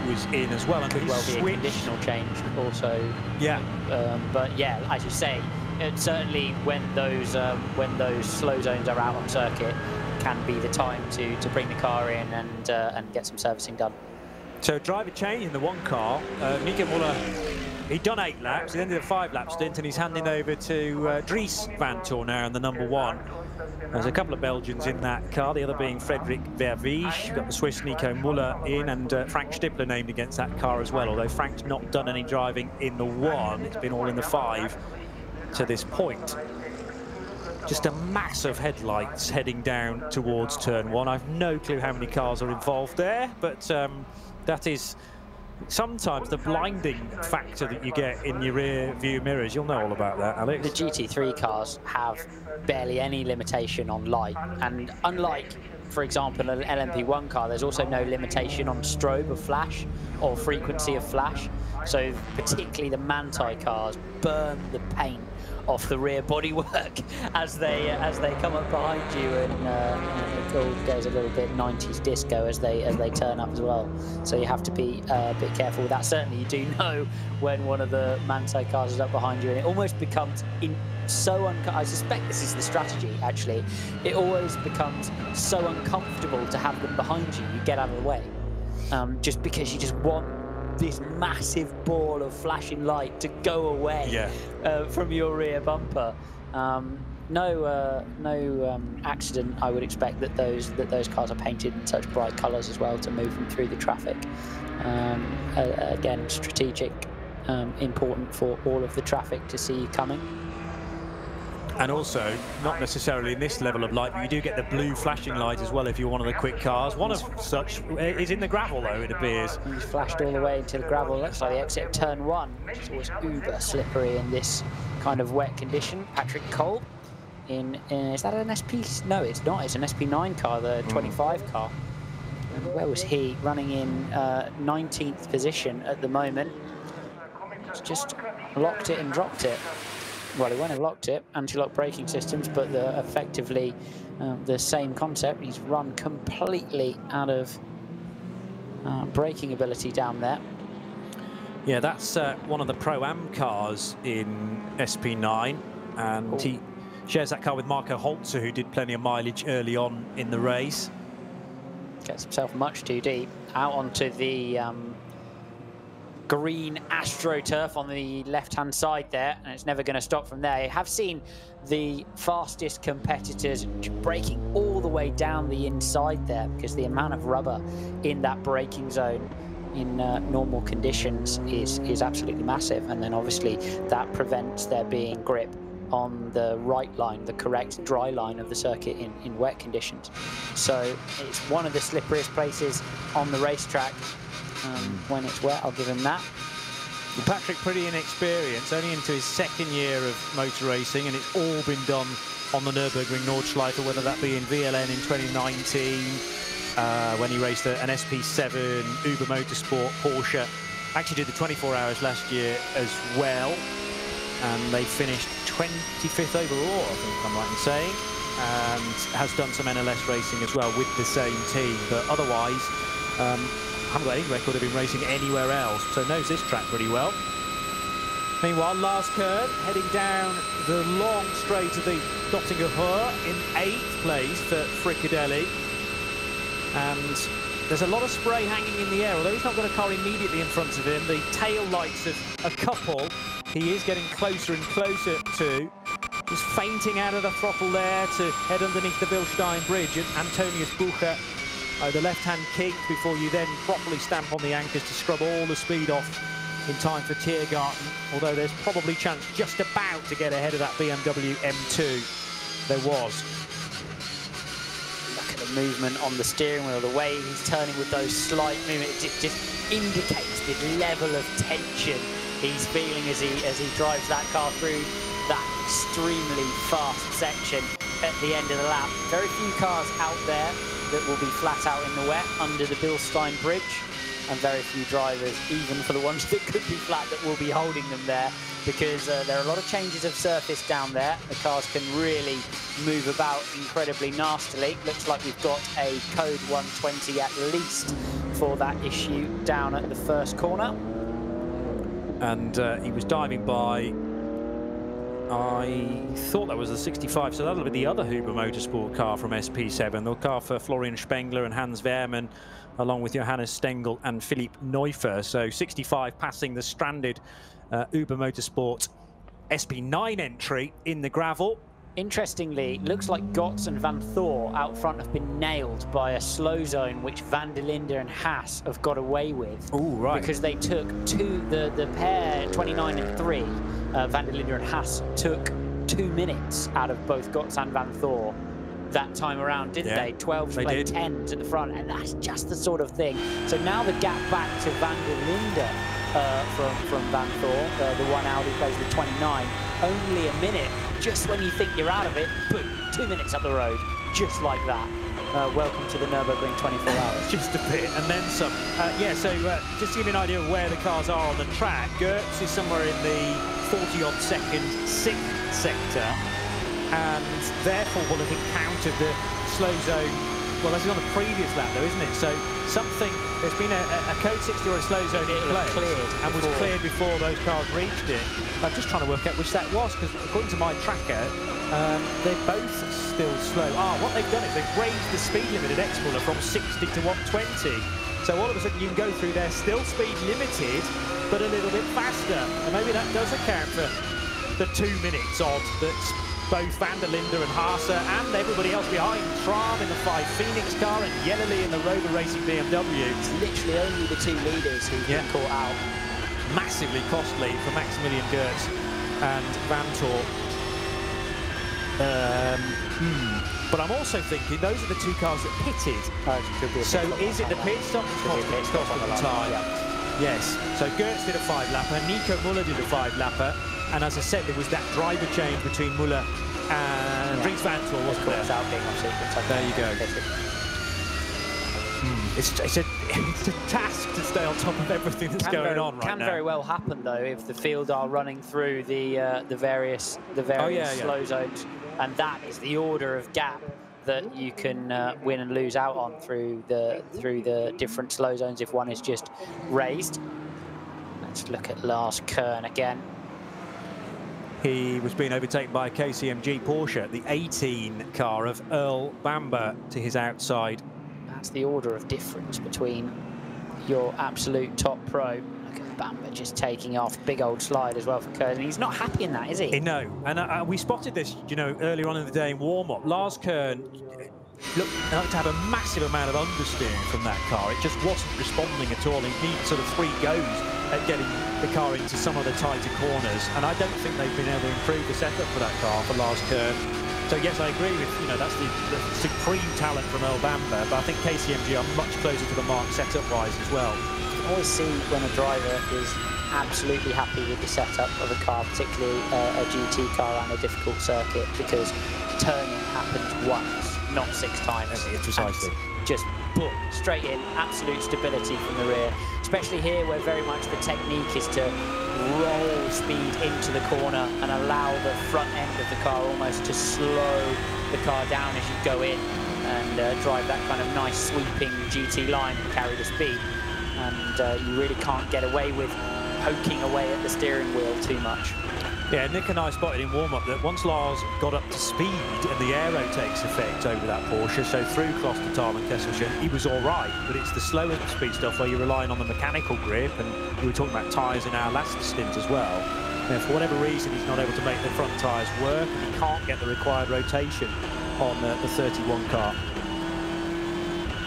was in as well, and could well be a conditional change also. Yeah. But yeah, as you say, certainly when those slow zones are out on circuit, can be the time to bring the car in and get some servicing done. So driver change in the 1 car. Nico Muller, he'd done 8 laps, he then did a 5-lap stint, and he's handing over to Dries Van Voor now in the number 1. There's a couple of Belgians in that car, the other being Frederik Verweij. You've got the Swiss Nico Muller in, and Frank Stippler named against that car as well, although Frank's not done any driving in the 1. It's been all in the 5 to this point. Just a mass of headlights heading down towards turn 1. I've no clue how many cars are involved there, but that is sometimes the blinding factor that you get in your rear view mirrors. You'll know all about that, Alex. The GT3 cars have barely any limitation on light, and unlike, for example, an LMP1 car, there's also no limitation on strobe of flash or frequency of flash. So particularly the Manthey cars burn the paint off the rear bodywork as they come up behind you, and it all goes a little bit 90s disco as they turn up as well. So you have to be a bit careful with that. Certainly you do know when one of the Manthey cars is up behind you, and it almost becomes I suspect this is the strategy actually. It always becomes so uncomfortable to have them behind you. You get out of the way, just because you just want this massive ball of flashing light to go away from your rear bumper. No accident. I would expect that those cars are painted in such bright colours as well to move them through the traffic. Again, strategic important for all of the traffic to see you coming. And also, not necessarily in this level of light, but you do get the blue flashing light as well if you're one of the quick cars. One of such is in the gravel, though, it appears. He's flashed all the way into the gravel. Looks like the exit of turn 1. It's always uber slippery in this kind of wet condition. Patrick Kolb is that an SP? No, it's not. It's an SP9 car, the 25 car. And where was he? Running in 19th position at the moment. He's just locked it and dropped it. Well, he won't have locked it, anti-lock braking systems, but effectively the same concept. He's run completely out of braking ability down there. Yeah, that's one of the Pro-Am cars in SP9, and he shares that car with Marco Holzer, who did plenty of mileage early on in the race. Gets himself much too deep, out onto the green AstroTurf on the left-hand side there, and it's never going to stop from there. You have seen the fastest competitors braking all the way down the inside there, because the amount of rubber in that braking zone in normal conditions is absolutely massive, and then obviously that prevents there being grip on the right line, the correct dry line of the circuit in wet conditions. So it's one of the slipperiest places on the racetrack. When it's wet, I'll give him that. Patrick, pretty inexperienced, only into his second year of motor racing, and it's all been done on the Nürburgring Nordschleife, whether that be in VLN in 2019, when he raced an SP7 Uber Motorsport Porsche. Actually did the 24 hours last year as well, and they finished 25th overall, I think I'm right in saying, and has done some NLS racing as well with the same team, but otherwise, haven't got any record of him racing anywhere else, so knows this track pretty well. Meanwhile, last curve, heading down the long straight of the Dottinger Höhe in 8th place for Fricadelli. And there's a lot of spray hanging in the air, although he's not got a car immediately in front of him. The tail lights of a couple, he is getting closer and closer to. Just feinting out of the throttle there to head underneath the Bilstein Bridge. And Antonius Bucher, the left-hand kick before you then properly stamp on the anchors to scrub all the speed off in time for Tiergarten, although there's probably chance just about to get ahead of that BMW M2. There was. Look at the movement on the steering wheel, the way he's turning with those slight movements, it just indicates the level of tension he's feeling as he drives that car through that extremely fast section at the end of the lap. Very few cars out there that will be flat out in the wet under the Bilstein Bridge, and very few drivers, even for the ones that could be flat, that will be holding them there, because there are a lot of changes of surface down there. The cars can really move about incredibly nastily. Looks like we've got a code 120 at least for that issue down at the first corner. And he was diving by, I thought that was the 65, so that'll be the other Huber Motorsport car from SP7, the car for Florian Spengler and Hans Wehrmann, along with Johannes Stengel and Philipp Neufer. So 65 passing the stranded Uber Motorsport SP9 entry in the gravel. Interestingly, looks like Gotts and Van Thor out front have been nailed by a slow zone, which Van der Linde and Haas have got away with. Oh, right. Because they took the pair 29 and 3, Van der Linde and Haas took 2 minutes out of both Gotts and Van Thor that time around, didn't they? 12s played 10s at the front, and that's just the sort of thing. So now the gap back to Van der Linde from Van Thor, the one Audi plays with 29, only a minute. Just when you think you're out of it, boom, 2 minutes up the road, just like that. Welcome to the Nürburgring 24 hours. Just a bit, and then some. Yeah, so just to give you an idea of where the cars are on the track, Gertz is somewhere in the 40-odd second 6th sector, and therefore will have encountered the slow zone. Well, that's on the previous lap, though, isn't it? So something, there's been a code 60 or a slow zone in place, and was cleared before those cars reached it. I'm just trying to work out which that was, because according to my tracker, they're both still slow. What they've done is they've raised the speed limit at Exmuller from 60 to 120. So all of a sudden you can go through there, still speed limited, but a little bit faster. And maybe that does account for the 2 minutes odd that's both Van der Linde and Haase and everybody else behind. Tram in the 5 Phoenix car and Yellerly in the Rover Racing BMW. It's literally only the 2 leaders who've been caught out. massively costly for Maximilian Goertz and Vantor. But I'm also thinking those are the two cars that pitted. So is it the pit stop that's cost them the time? Yeah. Yes. So Goertz did a 5-lapper, Nico Muller did a 5-lapper, and as I said, there was that driver change between Muller and Dries Vantor, wasn't there? There you go. It's a task to stay on top of everything that's going on right now. Can very well happen though if the field are running through the various slow zones, and that is the order of gap that you can win and lose out on through the different slow zones if one is just raised. Let's look at Lars Kern again. He was being overtaken by a KCMG Porsche, the 18 car of Earl Bamber to his outside. That's the order of difference between your absolute top pro. Look at Bamber just taking off. Big old slide as well for Kern. He's not happy in that, is he? No, and we spotted this, you know, earlier on in the day in warm-up. Lars Kern looked like to have a massive amount of understeer from that car. It just wasn't responding at all. He needed sort of 3 goes at getting the car into some of the tighter corners, and I don't think they've been able to improve the setup for that car for Lars Kern. So yes, I agree with, you know, that's the supreme talent from Earl Bamber, but I think KCMG are much closer to the mark setup-wise as well. You always see when a driver is absolutely happy with the setup of a car, particularly a GT car on a difficult circuit, because turning happens once, not 6 times. Precisely. Just boom, straight in, absolute stability from the rear. Especially here where very much the technique is to roll speed into the corner and allow the front end of the car almost to slow the car down as you go in and drive that kind of nice sweeping GT line and carry the speed. And you really can't get away with poking away at the steering wheel too much. Yeah, Nick and I spotted in warm-up that once Lars got up to speed and the aero takes effect over that Porsche, so through Klostertal and Kesselchen, he was all right, but it's the slower speed stuff where you're relying on the mechanical grip, and we were talking about tyres in our last stint as well. And for whatever reason, he's not able to make the front tyres work, and he can't get the required rotation on the 31 car.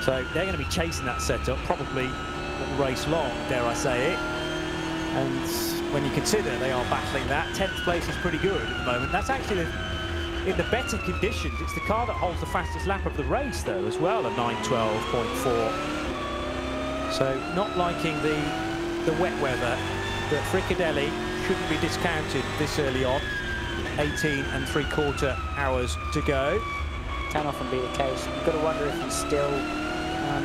So they're going to be chasing that setup, probably all race long, dare I say it. And when you consider they are battling that, 10th place is pretty good at the moment. That's actually in the better conditions. It's the car that holds the fastest lap of the race, though, as well, a 9:12.4. So not liking the wet weather, but Fricadelli shouldn't be discounted this early on. 18 3/4 hours to go. Can often be the case. You've got to wonder if he's still...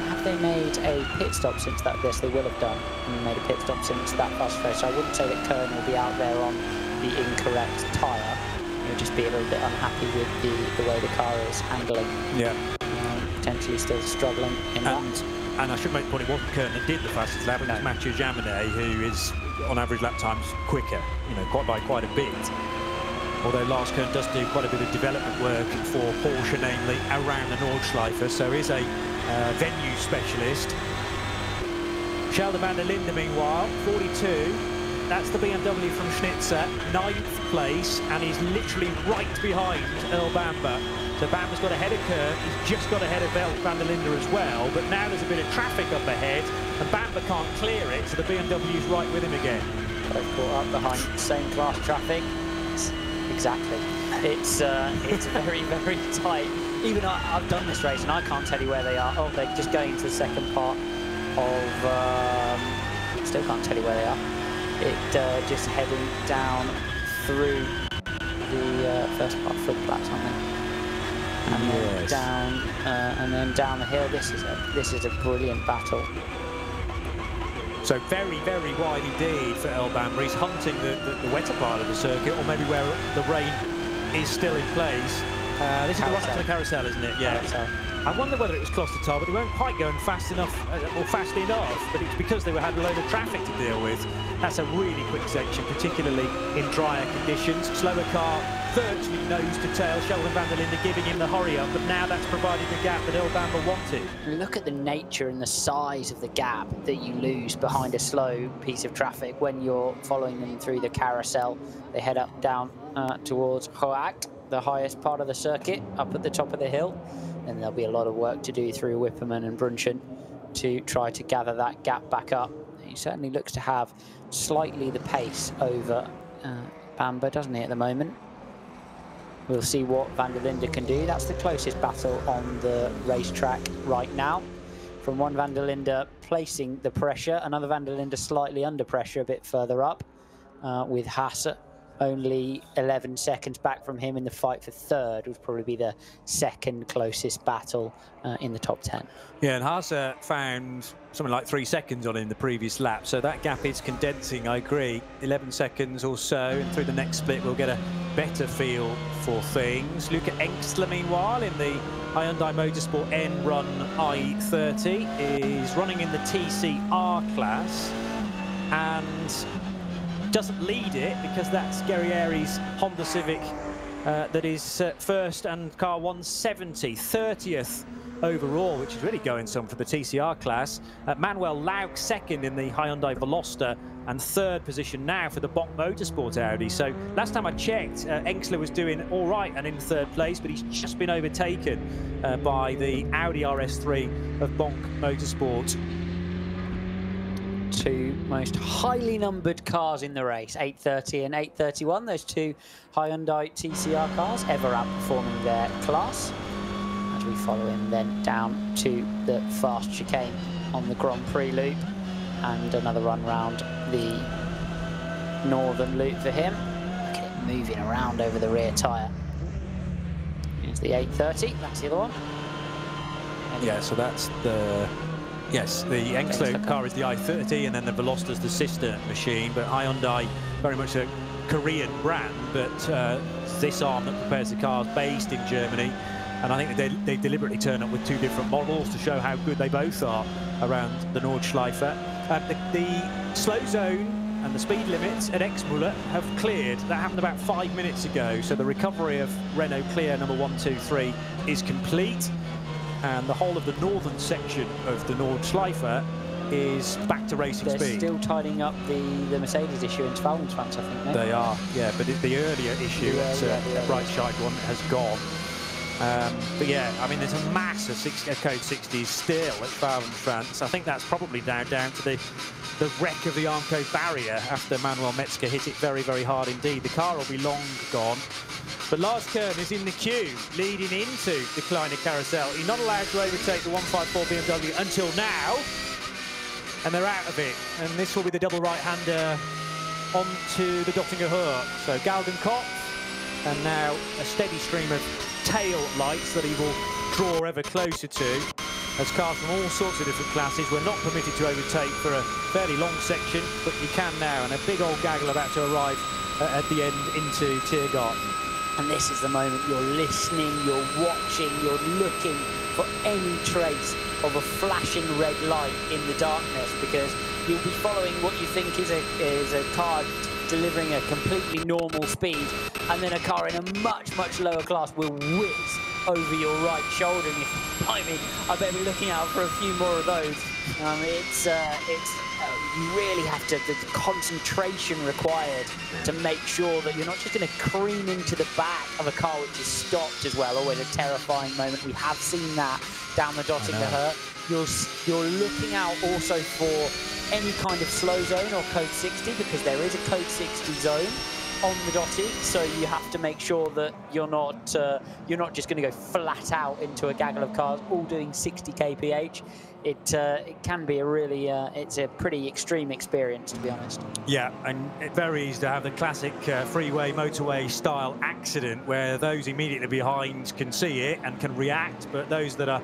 have they made a pit stop since that? Yes, they will have done. And made a pit stop since that fast race. So I wouldn't say that Kern will be out there on the incorrect tyre. He'll just be a little bit unhappy with the way the car is handling. Yeah. Potentially still struggling in that. And I should make the point, it wasn't Kern that did the fastest lap. It was Mathieu Jaminet, who is on average lap times quicker, you know, by quite a bit. Although Lars Kern does do quite a bit of development work for Porsche, namely around the Nordschleife, so is a venue specialist. Sheldon van der Linde, meanwhile, 42. That's the BMW from Schnitzer, 9th place, and he's literally right behind Earl Bamber. So Bamber's got ahead of Kern, he's just got ahead of van der Linde as well, but now there's a bit of traffic up ahead, and Bamber can't clear it, so the BMW's right with him again. Both caught up behind same class traffic. Exactly. It's very, very tight. Even I've done this race and I can't tell you where they are. Oh, they're just going into the second part of... still can't tell you where they are. It just heading down through the first part of flats, aren't they? And then down, and then down the hill. This is a brilliant battle. So very, very wide indeed for Earl Bamber. He's hunting the wetter part of the circuit, or maybe where the rain is still in place. This is the run up to the carousel, isn't it? Yeah. Carousel. I wonder whether it was Klostertal, but they weren't quite going fast enough, or fast enough, but it's because they had a load of traffic to deal with. That's a really quick section, particularly in drier conditions. Slower car, virtually nose to tail. Sheldon van der Linde giving him the hurry up, but now that's provided the gap that Earl Bamber wanted. Look at the nature and the size of the gap that you lose behind a slow piece of traffic when you're following them through the carousel. They head up down towards Hoag, the highest part of the circuit, up at the top of the hill. And there'll be a lot of work to do through Wipperman and Brunchen to try to gather that gap back up. He certainly looks to have slightly the pace over Bamber, doesn't he, at the moment? We'll see what van der Linde can do. That's the closest battle on the racetrack right now. From one van der Linde placing the pressure, another van der Linde slightly under pressure a bit further up, with Hasse only 11 seconds back from him in the fight for third. Would probably be the second closest battle in the top 10. Yeah, and Hasse found something like 3 seconds on him the previous lap, so that gap is condensing, I agree. 11 seconds or so, and through the next split we'll get a better feel for things. Luca Engstler, meanwhile, in the Hyundai Motorsport N Run i30, is running in the TCR class and doesn't lead it because that's Guerrieri's Honda Civic that is first, and car 170, 30th overall, which is really going some for the TCR class. Manuel Lauk second in the Hyundai Veloster, and third position now for the Bonk Motorsport Audi. So last time I checked, Engstler was doing all right and in third place, but he's just been overtaken by the Audi RS3 of Bonk Motorsport. Two most highly numbered cars in the race, 830 and 831, those two Hyundai TCR cars, ever outperforming their class. As we follow him then down to the fast chicane on the Grand Prix loop, and another run round the northern loop for him. Look at it moving around over the rear tyre. Here's the 830, that's the other one. Yeah, so that's the... Yes, the Engstler car is the i30, and then the Veloster's the sister machine, but Hyundai, very much a Korean brand, but this arm that prepares the cars based in Germany, and I think they deliberately turn up with two different models to show how good they both are around the Nordschleife. The slow zone and the speed limits at Exmüller have cleared. That happened about 5 minutes ago, so the recovery of Renault Clio number 123 is complete. And the whole of the northern section of the Nordschleife is back to racing speed. They're still tidying up the Mercedes issue in Spalmsfans, I think, no? They are, yeah, but the earlier issue, the Breitscheid one, has gone. But yeah, I mean, there's a mass of code 60s still at Spalmsfans. I think that's probably down to the wreck of the Armco barrier after Manuel Metzger hit it very, very hard indeed. The car will be long gone. But Lars Kern is in the queue, leading into the Kleine Carousel. He's not allowed to overtake the 154 BMW until now, and they're out of it. And this will be the double right-hander onto the Dottinger Hoek. So Galgenkopf, and now a steady stream of tail lights that he will draw ever closer to, as cars from all sorts of different classes were not permitted to overtake for a fairly long section, but you can now, and a big old gaggle about to arrive at the end into Tiergarten. And this is the moment you're listening, you're watching, you're looking for any trace of a flashing red light in the darkness, because you'll be following what you think is a car delivering a completely normal speed, and then a car in a much, much lower class will whiz over your right shoulder. And I better be looking out for a few more of those. You really have to, the concentration required to make sure that you're not just going to careen into the back of a car which is stopped as well. Always a terrifying moment. We have seen that down the Dottinger Hoek. You're looking out also for any kind of slow zone or code 60, because there is a code 60 zone on the Dottie, so you have to make sure that you're not just going to go flat out into a gaggle of cars all doing 60 kph. It can be a really it's a pretty extreme experience, to be honest. Yeah, and it very easy to have the classic freeway motorway style accident where those immediately behind can see it and can react, but those that are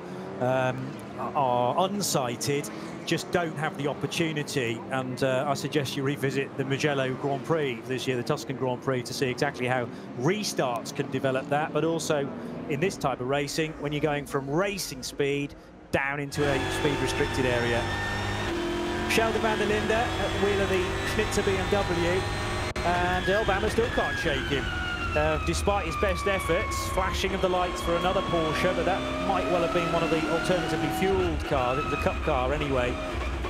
unsighted just don't have the opportunity. And I suggest you revisit the Mugello Grand Prix this year, the Tuscan Grand Prix, to see exactly how restarts can develop that, but also in this type of racing, when you're going from racing speed down into a speed-restricted area. Sheldon van der Linde at the wheel of the Schnitzer BMW, and Elbhammer still can't shake him. Despite his best efforts, flashing of the lights for another Porsche, but that might well have been one of the alternatively fueled cars. It was a cup car anyway,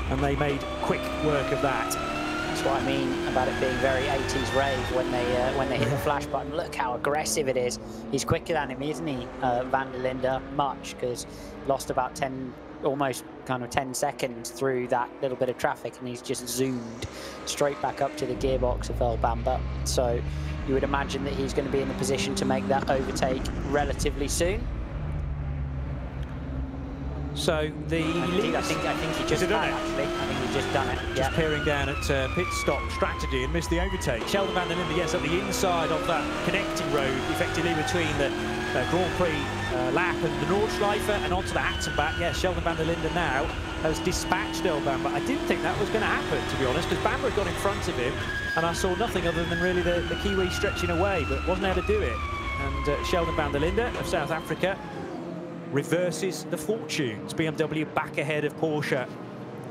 and they made quick work of that. That's what I mean about it being very 80s rave when they hit the flash button. Look how aggressive it is. He's quicker than him, isn't he, van der Linde? Much, because lost about 10 almost kind of 10 seconds through that little bit of traffic, and he's just zoomed straight back up to the gearbox of El Bamba. So you would imagine that he's going to be in the position to make that overtake relatively soon. So the I think he just done it. Actually, I think he's just done it. Just peering down at pit stop strategy and missed the overtake. Sheldon van der Linde, yes, at the inside of that connecting road, effectively between the Grand Prix lap and the Nordschleife and onto the Hatzenbach. Yes, Sheldon van der Linde now has dispatched El Bamba. I didn't think that was going to happen, to be honest, because Bamba had got in front of him, and I saw nothing other than really the Kiwi stretching away, but wasn't able to do it. And Sheldon van der Linde of South Africa reverses the fortunes. BMW back ahead of Porsche.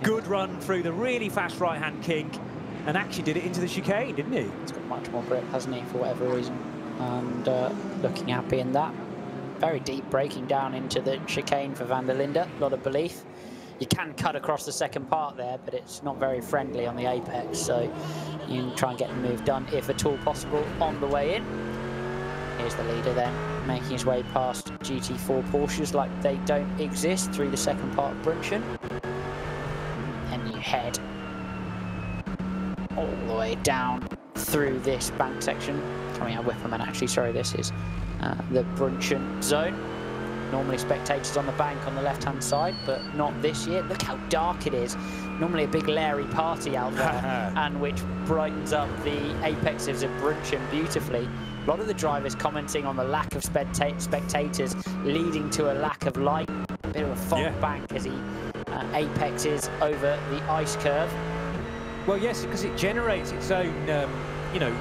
Good run through the really fast right-hand kink, and actually did it into the chicane, didn't he? He's got much more grip, hasn't he, for whatever reason, and looking happy in that. Very deep braking down into the chicane for van der Linde. A lot of belief. You can cut across the second part there, but it's not very friendly on the apex, so you can try and get the move done, if at all possible, on the way in. Here's the leader then, making his way past GT4 Porsches like they don't exist through the second part of Brunchen. And you head all the way down through this bank section. Coming out Whipperman, actually, sorry, this is the Brunchen zone. Normally spectators on the bank on the left-hand side, but not this year. Look how dark it is. Normally a big Larry party out there, and which brightens up the apexes of Brunchen beautifully. A lot of the drivers commenting on the lack of spectators, leading to a lack of light. A bit of a fog bank as he apexes over the ice curve. Well, yes, because it generates its own, you know,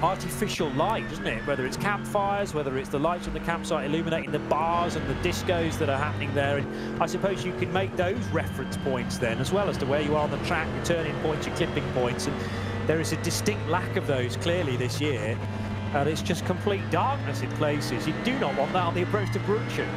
artificial light, doesn't it? Whether it's campfires, whether it's the lights on the campsite illuminating the bars and the discos that are happening there. And I suppose you can make those reference points then, as well as to where you are on the track, your turning points, your clipping points. And there is a distinct lack of those clearly this year. And it's just complete darkness in places. You do not want that on the approach to Brunchen.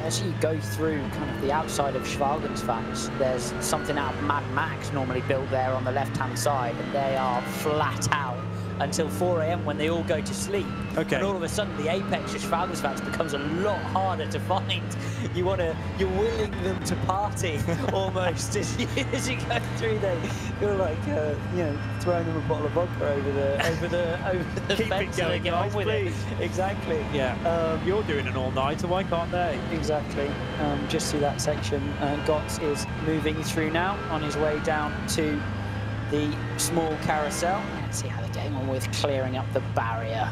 As you go through kind of the outside of Schwalgensfans, there's something out of Mad Max normally built there on the left-hand side, and they are flat out until 4 AM when they all go to sleep. Okay. And all of a sudden, the apex of Schwalgensfans becomes a lot harder to find. You're willing them to party almost as you go through there. You're like, you know, throwing them a bottle of vodka over the Keep fence it going, and they get on with it. Exactly. Yeah. You're doing an all-nighter, why can't they? Exactly. Just through that section, Gotts is moving through now on his way down to the small carousel. Let's see how they're getting on with clearing up the barrier.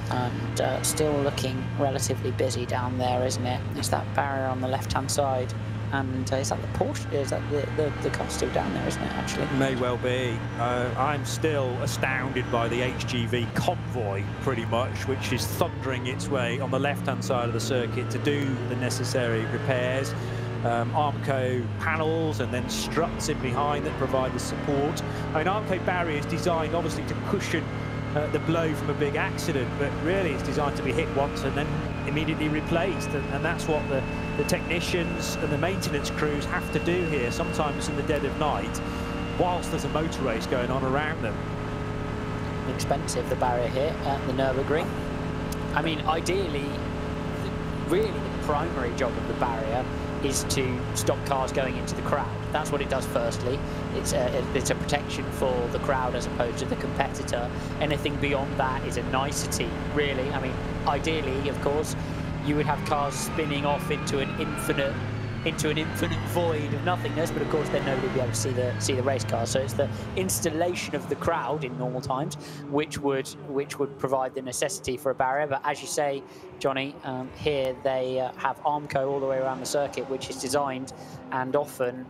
And still looking relatively busy down there, isn't it? It's that barrier on the left-hand side. And is that the Porsche? Is that the car still down there, isn't it, actually? May well be. I'm still astounded by the HGV convoy, pretty much, which is thundering its way on the left-hand side of the circuit to do the necessary repairs. Armco panels and then struts in behind that provide the support. I mean, Armco barrier is designed obviously to cushion the blow from a big accident, but really it's designed to be hit once and then immediately replaced, and that's what the technicians and the maintenance crews have to do here, sometimes in the dead of night, whilst there's a motor race going on around them. Expensive, the barrier here at the Nürburgring. I mean, ideally, really the primary job of the barrier is to stop cars going into the crowd. That's what it does firstly. It's a protection for the crowd as opposed to the competitor. Anything beyond that is a nicety, really. I mean, ideally, of course, you would have cars spinning off into an infinite void of nothingness, but of course then nobody would be able to see the race car. So it's the installation of the crowd in normal times which would provide the necessity for a barrier. But as you say, Johnny, here they have Armco all the way around the circuit, which is designed and often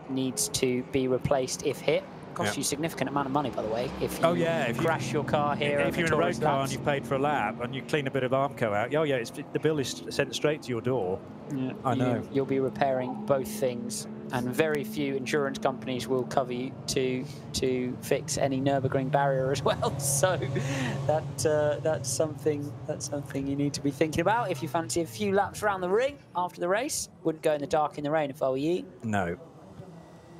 needs to be replaced if hit. Costs you a significant amount of money, by the way, if you crash your car here. If you're in a road car and you've paid for a lap and you clean a bit of Armco out, oh yeah, the bill is sent straight to your door. Yeah, I know. You'll be repairing both things, and very few insurance companies will cover you to fix any Nürburgring barrier as well. So that's something you need to be thinking about if you fancy a few laps around the ring after the race. Wouldn't go in the dark in the rain if I were you.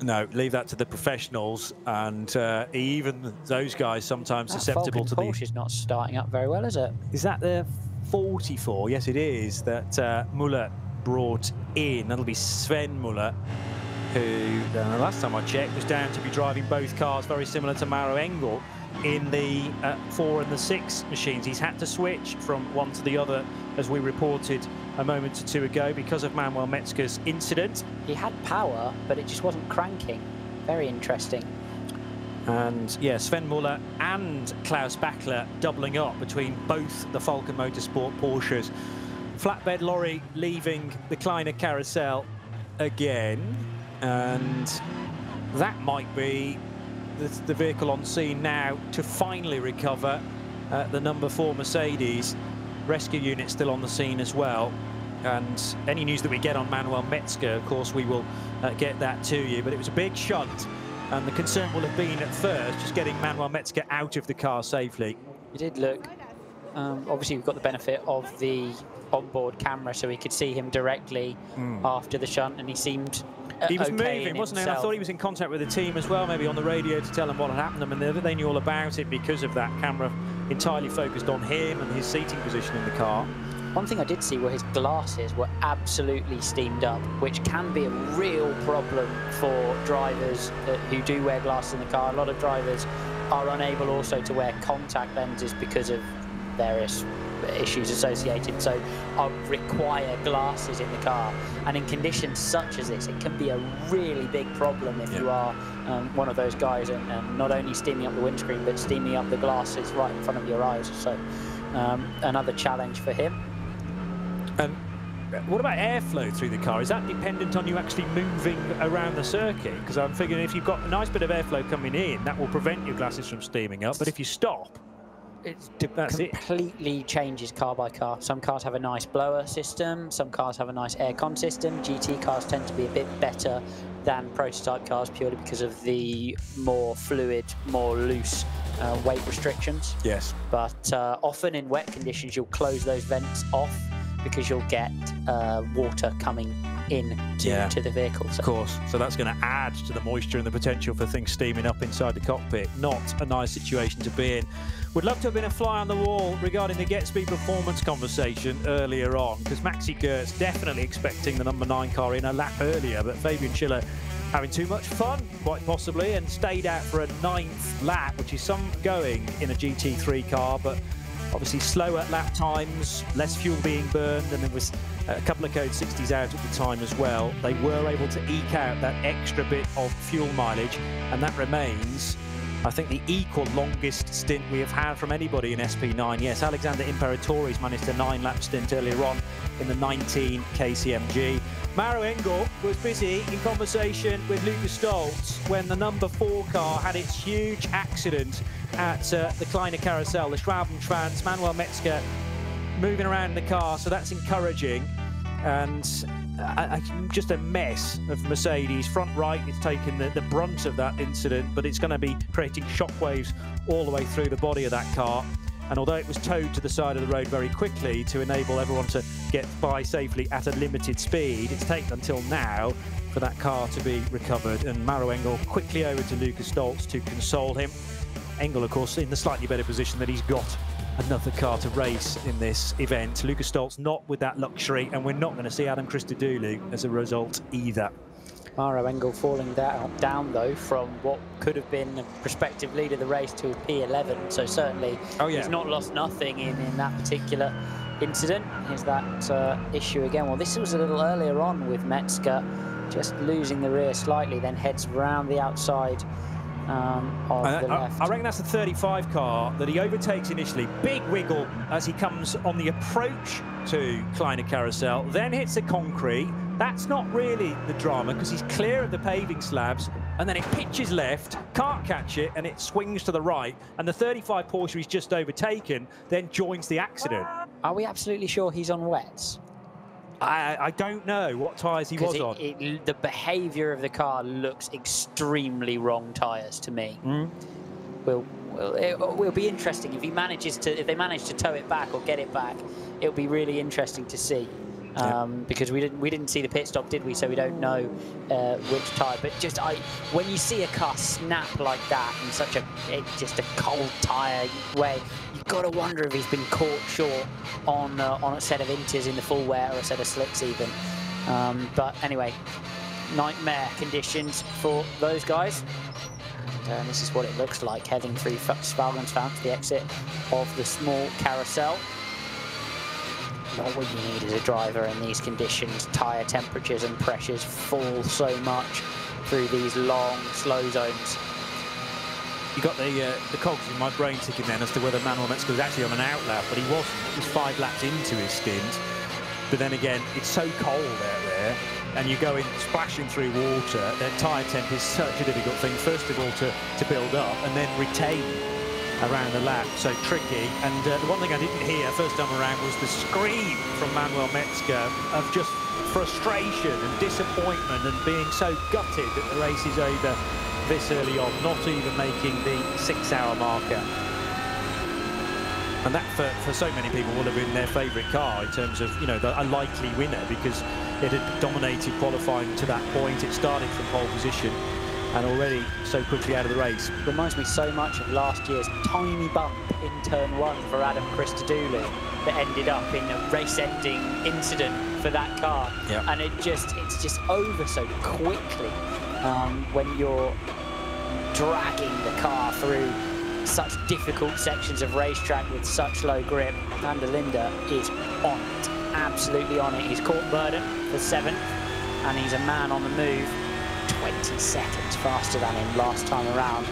No, leave that to the professionals, and even those guys sometimes susceptible to the... Porsche is not starting up very well, is it? Is that the 44? Yes, it is. That Muller brought in. That'll be Sven Muller, who the last time I checked was down to be driving both cars, very similar to Maro Engel in the 4 and the 6 machines. He's had to switch from one to the other, as we reported a moment or two ago, because of Manuel Metzger's incident. He had power, but it just wasn't cranking. Very interesting. And yeah, Sven Muller and Klaus Bachler doubling up between both the Falcon Motorsport Porsches. Flatbed lorry leaving the Kleiner Carousel again, and that might be the vehicle on scene now to finally recover. The number 4 Mercedes rescue unit still on the scene as well. And any news that we get on Manuel Metzger, of course, we will get that to you. But it was a big shunt, and the concern will have been at first just getting Manuel Metzger out of the car safely. It did look, obviously we've got the benefit of the onboard camera, so we could see him directly after the shunt, and he seemed he was okay moving, wasn't he? And I thought he was in contact with the team as well, maybe on the radio to tell them what had happened to him, and they knew all about it because of that camera entirely focused on him and his seating position in the car. One thing I did see were his glasses were absolutely steamed up, which can be a real problem for drivers who do wear glasses in the car. A lot of drivers are unable also to wear contact lenses because of various issues associated, so require glasses in the car. And in conditions such as this, it can be a really big problem if you are one of those guys, and not only steaming up the windscreen, but steaming up the glasses right in front of your eyes. So another challenge for him. What about airflow through the car? Is that dependent on you actually moving around the circuit? Because I'm figuring if you've got a nice bit of airflow coming in, that will prevent your glasses from steaming up. But if you stop, that's completely changes car by car. Some cars have a nice blower system, some cars have a nice aircon system. GT cars tend to be a bit better than prototype cars purely because of the more fluid, more loose weight restrictions. Yes. But often in wet conditions, you'll close those vents off because you'll get water coming in to the vehicle. So. Of course, so that's going to add to the moisture and the potential for things steaming up inside the cockpit. Not a nice situation to be in. Would love to have been a fly on the wall regarding the Get Speed performance conversation earlier on, because Maxi Gertz definitely expecting the number 9 car in a lap earlier, but Fabian Schiller having too much fun, quite possibly, and stayed out for a 9th lap, which is some going in a GT3 car, but obviously slower lap times, less fuel being burned, and there was a couple of code 60s out at the time as well. They were able to eke out that extra bit of fuel mileage, and that remains, I think, the equal longest stint we have had from anybody in SP9. Yes, Alexander Imperatori's managed a 9-lap stint earlier on in the 19 KCMG. Maro Engel was busy in conversation with Lucas Stoltz when the number 4 car had its huge accident at the Kleiner Carousel, the Schwabentrans. Manuel Metzger moving around in the car, so that's encouraging. And just a mess of Mercedes. Front right is taking the brunt of that incident, but it's going to be creating shockwaves all the way through the body of that car. And although it was towed to the side of the road very quickly to enable everyone to get by safely at a limited speed, it's taken until now for that car to be recovered. And Maro Engel quickly over to Lucas Stoltz to console him. Engel, of course, in the slightly better position that he's got another car to race in this event. Lucas Stoltz not with that luxury, and we're not going to see Adam Christodoulou as a result either. Maro Engel falling down though from what could have been a prospective leader of the race to a P11, so certainly he's not lost nothing in that particular incident. Here's that issue again. Well, this was a little earlier on with Metzger just losing the rear slightly, then heads round the outside of the left. I reckon that's the 35 car that he overtakes initially. Big wiggle as he comes on the approach to Kleiner Carousel, then hits the concrete. That's not really the drama because he's clear of the paving slabs, and then it pitches left, can't catch it, and it swings to the right. And the 35 Porsche he's just overtaken then joins the accident. Are we absolutely sure he's on wets? I don't know what tyres he was on. The behaviour of the car looks extremely wrong tyres to me. It will be interesting if he manages to, if they manage to tow it back or get it back. It'll be really interesting to see. Because we didn't see the pit stop, did we? So we don't know which tyre. But just when you see a car snap like that in such just a cold tyre way, you've got to wonder if he's been caught short on a set of inters in the full wear or a set of slicks even. But anyway, nightmare conditions for those guys. And this is what it looks like heading through Svalbard's to the exit of the small carousel. Not what you need as a driver in these conditions. Tyre temperatures and pressures fall so much through these long, slow zones. You got the cogs in my brain ticking then as to whether Manuel Metzger was actually on an outlap, but he wasn't. He was 5 laps into his stint. But then again, it's so cold out there, and you go in splashing through water. That tyre temp is such a difficult thing, first of all, to build up and then retain around the lap. So tricky. And the one thing I didn't hear first time around was the scream from Manuel Metzger of just frustration and disappointment and being so gutted that the race is over this early on, not even making the 6-hour marker. And that, for so many people, will have been their favourite car in terms of, you know, a likely winner, because it had dominated qualifying to that point. It started from pole position and already so quickly out of the race. Reminds me so much of last year's tiny bump in turn 1 for Adam Christodoulou that ended up in a race-ending incident for that car. Yep. And it's just over so quickly when you're dragging the car through such difficult sections of racetrack with such low grip. Van der Linde is on it, absolutely on it. He's caught Burden for 7th, and he's a man on the move, 20 seconds faster than him last time around.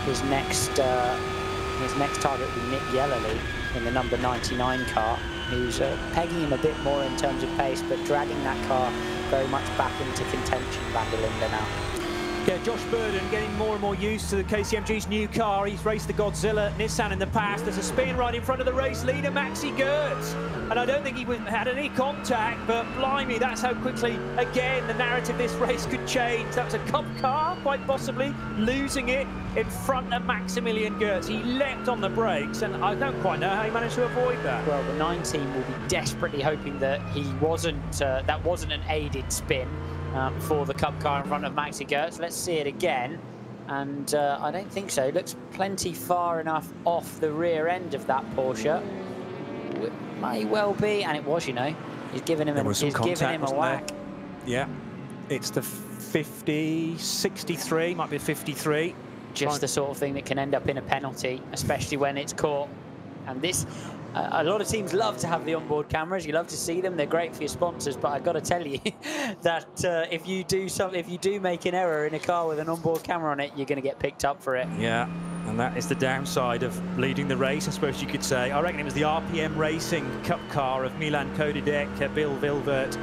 His next target will be Nick Yellerly in the number 99 car, who's pegging him a bit more in terms of pace, but dragging that car very much back into contention, Van der Linde now. Yeah, Josh Burden getting more and more used to the KCMG's new car. He's raced the Godzilla Nissan in the past. There's a spin right in front of the race leader, Maxi Gertz. And I don't think he had any contact, but blimey, that's how quickly, again, the narrative of this race could change. That was a Cup car, quite possibly, losing it in front of Maximilian Gertz. He leapt on the brakes, and I don't quite know how he managed to avoid that. Well, the 9 team will be desperately hoping that he wasn't, that wasn't an aided spin. For the Cup car in front of Maxi Gertz. Let's see it again, and I don't think so. It looks plenty far enough off the rear end of that Porsche. It may well be, and it was, you know. He's giving him, a whack. There? Yeah, it's the 50, 63, might be 53. Just the sort of thing that can end up in a penalty, especially when it's caught. And this, a lot of teams love to have the onboard cameras. You love to see them. They're great for your sponsors. But I've got to tell you that if you do make an error in a car with an onboard camera on it, you're going to get picked up for it. Yeah, and that is the downside of leading the race, I suppose you could say. I reckon it was the RPM Racing Cup car of Milan Kodidek, Bill Vilvert,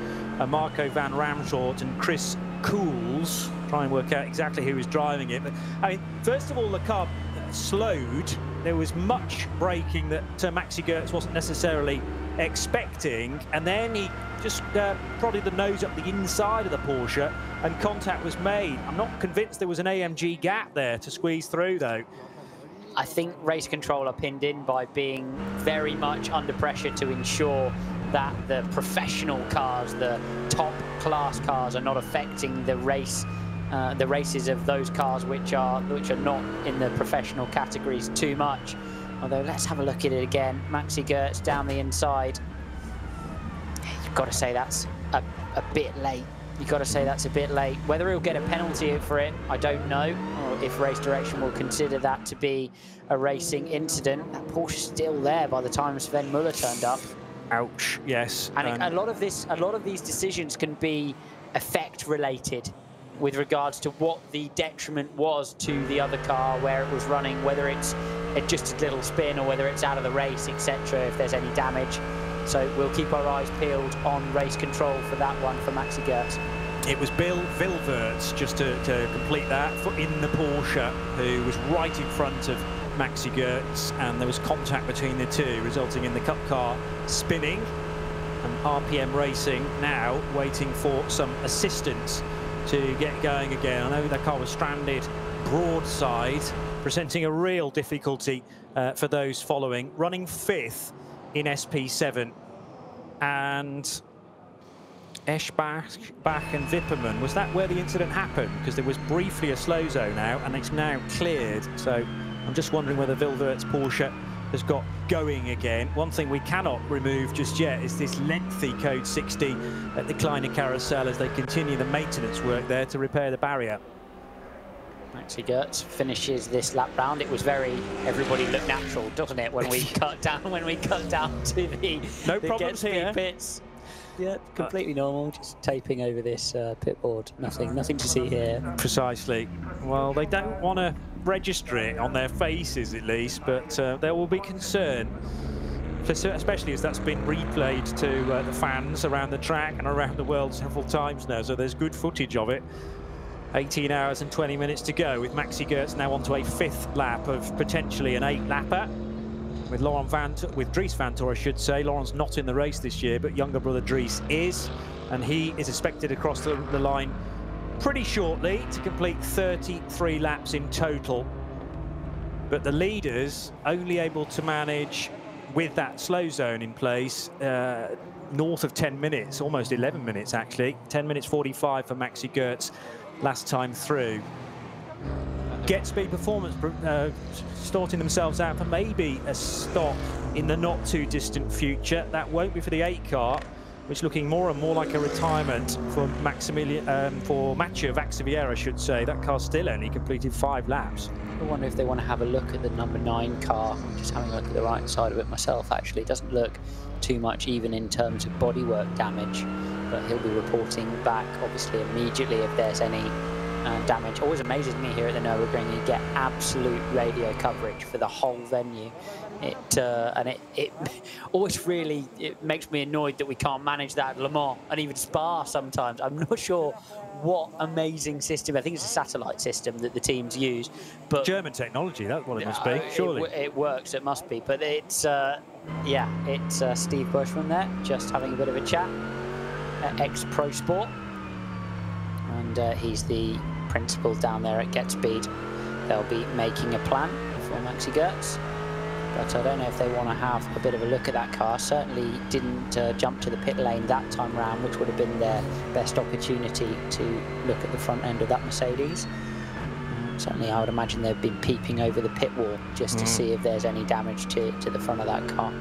Marco van Ramshoort, and Chris Cools. Try and work out exactly who was driving it. But I mean, first of all, the car slowed. There was much braking that Maxi Gertz wasn't necessarily expecting, and then he just prodded the nose up the inside of the Porsche, and contact was made. I'm not convinced there was an AMG gap there to squeeze through, though. I think race control are pinned in by being very much under pressure to ensure that the professional cars, the top class cars, are not affecting the race. The races of those cars which are not in the professional categories too much. Although, let's have a look at it again. Maxi Gertz down the inside. You've got to say that's a bit late. You've got to say that's a bit late. Whether he'll get a penalty for it, I don't know. Or if Race Direction will consider that to be a racing incident. That Porsche's still there by the time Sven Muller turned up. Ouch, yes. And a lot of these decisions can be effect related, with regards to what the detriment was to the other car where it was running, whether it's just a little spin or whether it's out of the race, etc., if there's any damage. So we'll keep our eyes peeled on race control for that one for Maxi Gertz. It was Bill Vilverts, just to complete that, in the Porsche, who was right in front of Maxi Gertz, and there was contact between the two, resulting in the Cup car spinning, and RPM Racing now waiting for some assistance to get going again. I know that car was stranded broadside, presenting a real difficulty for those following. Running 5th in SP7, and Eschbach and Wippermann, was that where the incident happened? Because there was briefly a slow zone now, and it's now cleared. So I'm just wondering whether Vilvert's Porsche has got going again. One thing we cannot remove just yet is this lengthy code 60 at the Kleiner carousel as they continue the maintenance work there to repair the barrier. Maxi Goetz finishes this lap round. It was everybody looked natural, doesn't it, when we cut down to the no problems here. Pits. Yeah, completely normal, just taping over this pit board. Nothing to see here. Precisely. Well, they don't want to register it on their faces at least, but there will be concern, especially as that's been replayed to the fans around the track and around the world several times now, so there's good footage of it. 18 hours and 20 minutes to go, with Maxi Goetz now onto a 5th lap of potentially an 8-lapper. With Dries Vanthoor, I should say. Laurent's not in the race this year, but younger brother Dries is, and he is expected across the line pretty shortly to complete 33 laps in total. But the leaders only able to manage, with that slow zone in place, north of 10 minutes, almost 11 minutes actually. 10 minutes 45 for Maxi Goetz last time through. Get Speed Performance sorting themselves out for maybe a stop in the not too distant future. That won't be for the 8 car, which is looking more and more like a retirement for Mathieu Vaxivière, I should say. That car still only completed 5 laps. I wonder if they want to have a look at the number 9 car. I'm just having a look at the right side of it myself, actually. It doesn't look too much even in terms of bodywork damage, but he'll be reporting back, obviously, immediately if there's any damage. Always amazes me here at the Nürburgring, you get absolute radio coverage for the whole venue. It always really, it makes me annoyed that we can't manage that at Le Mans and even Spa sometimes. I'm not sure what amazing system. I think it's a satellite system that the teams use. But German technology, that's what it must be, surely. It works, it must be. But it's, yeah, it's Steve Bushman there, just having a bit of a chat, ex-Pro Sport. And he's the principal down there at Get Speed. They'll be making a plan for Maxi Goetz, but I don't know if they want to have a bit of a look at that car. Certainly didn't jump to the pit lane that time round, which would have been their best opportunity to look at the front end of that Mercedes. Certainly I would imagine they've been peeping over the pit wall just to see if there's any damage to the front of that car.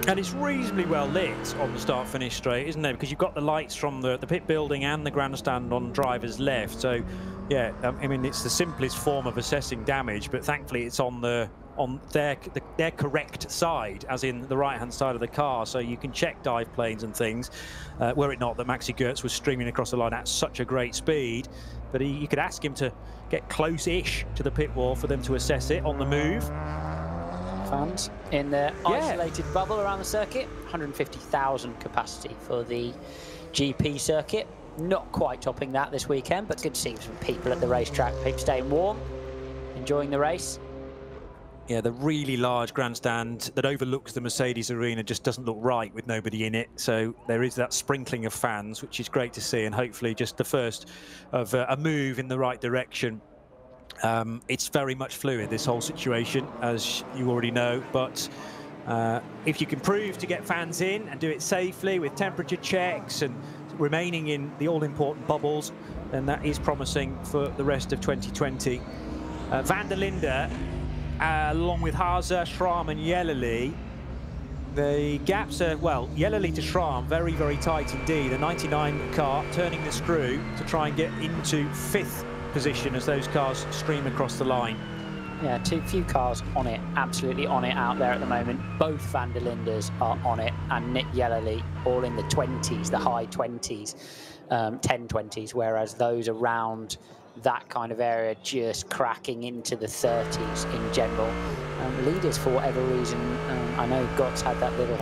And it's reasonably well lit on the start-finish straight, isn't it? Because you've got the lights from the pit building and the grandstand on driver's left. So, yeah, I mean, it's the simplest form of assessing damage, but thankfully it's on their correct side, as in the right-hand side of the car, so you can check dive planes and things. Were it not that Maxi Goetz was streaming across the line at such a great speed, but you could ask him to get close-ish to the pit wall for them to assess it on the move. Fans in their isolated bubble around the circuit. 150,000 capacity for the GP circuit. Not quite topping that this weekend, but good to see some people at the racetrack. People staying warm, enjoying the race. Yeah, the really large grandstand that overlooks the Mercedes arena just doesn't look right with nobody in it. So there is that sprinkling of fans, which is great to see, and hopefully just the first of a move in the right direction. It's very much fluid, this whole situation, as you already know, but if you can prove to get fans in and do it safely with temperature checks and remaining in the all-important bubbles, then that is promising for the rest of 2020. Van der Linde, along with Haase, Schramm and Yellerly, the gaps are, well, Yellerly to Schramm, very, very tight indeed. The 99 car turning the screw to try and get into 5th position as those cars stream across the line. Yeah, too few cars on it, absolutely on it out there at the moment. Both Van der Lindes are on it, and Nick Yellerly all in the 20s, the high 20s, 10-20s, whereas those around that kind of area just cracking into the 30s in general. Leaders, for whatever reason, I know Götz had that little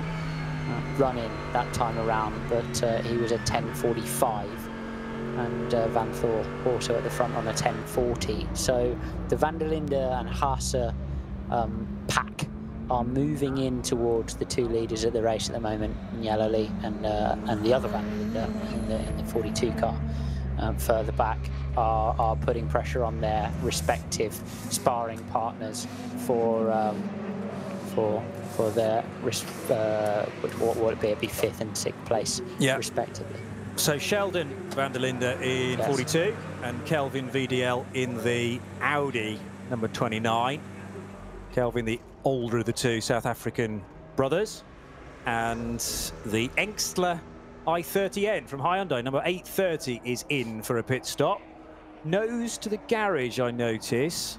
run-in that time around, but he was a 10:45. And Vanthoor also at the front on a 10:40. So the Van der Linde and Haase pack are moving in towards the 2 leaders at the race at the moment, Yellerly and the other Van der Linde in the 42 car further back are putting pressure on their respective sparring partners for their what would it be? It'd be 5th and 6th place, respectively. So Sheldon Van der Linde in 42 and Kelvin VDL in the Audi number 29. Kelvin, the older of the two South African brothers. And the Engstler i30N from Hyundai, number 830, is in for a pit stop. Nose to the garage, I notice.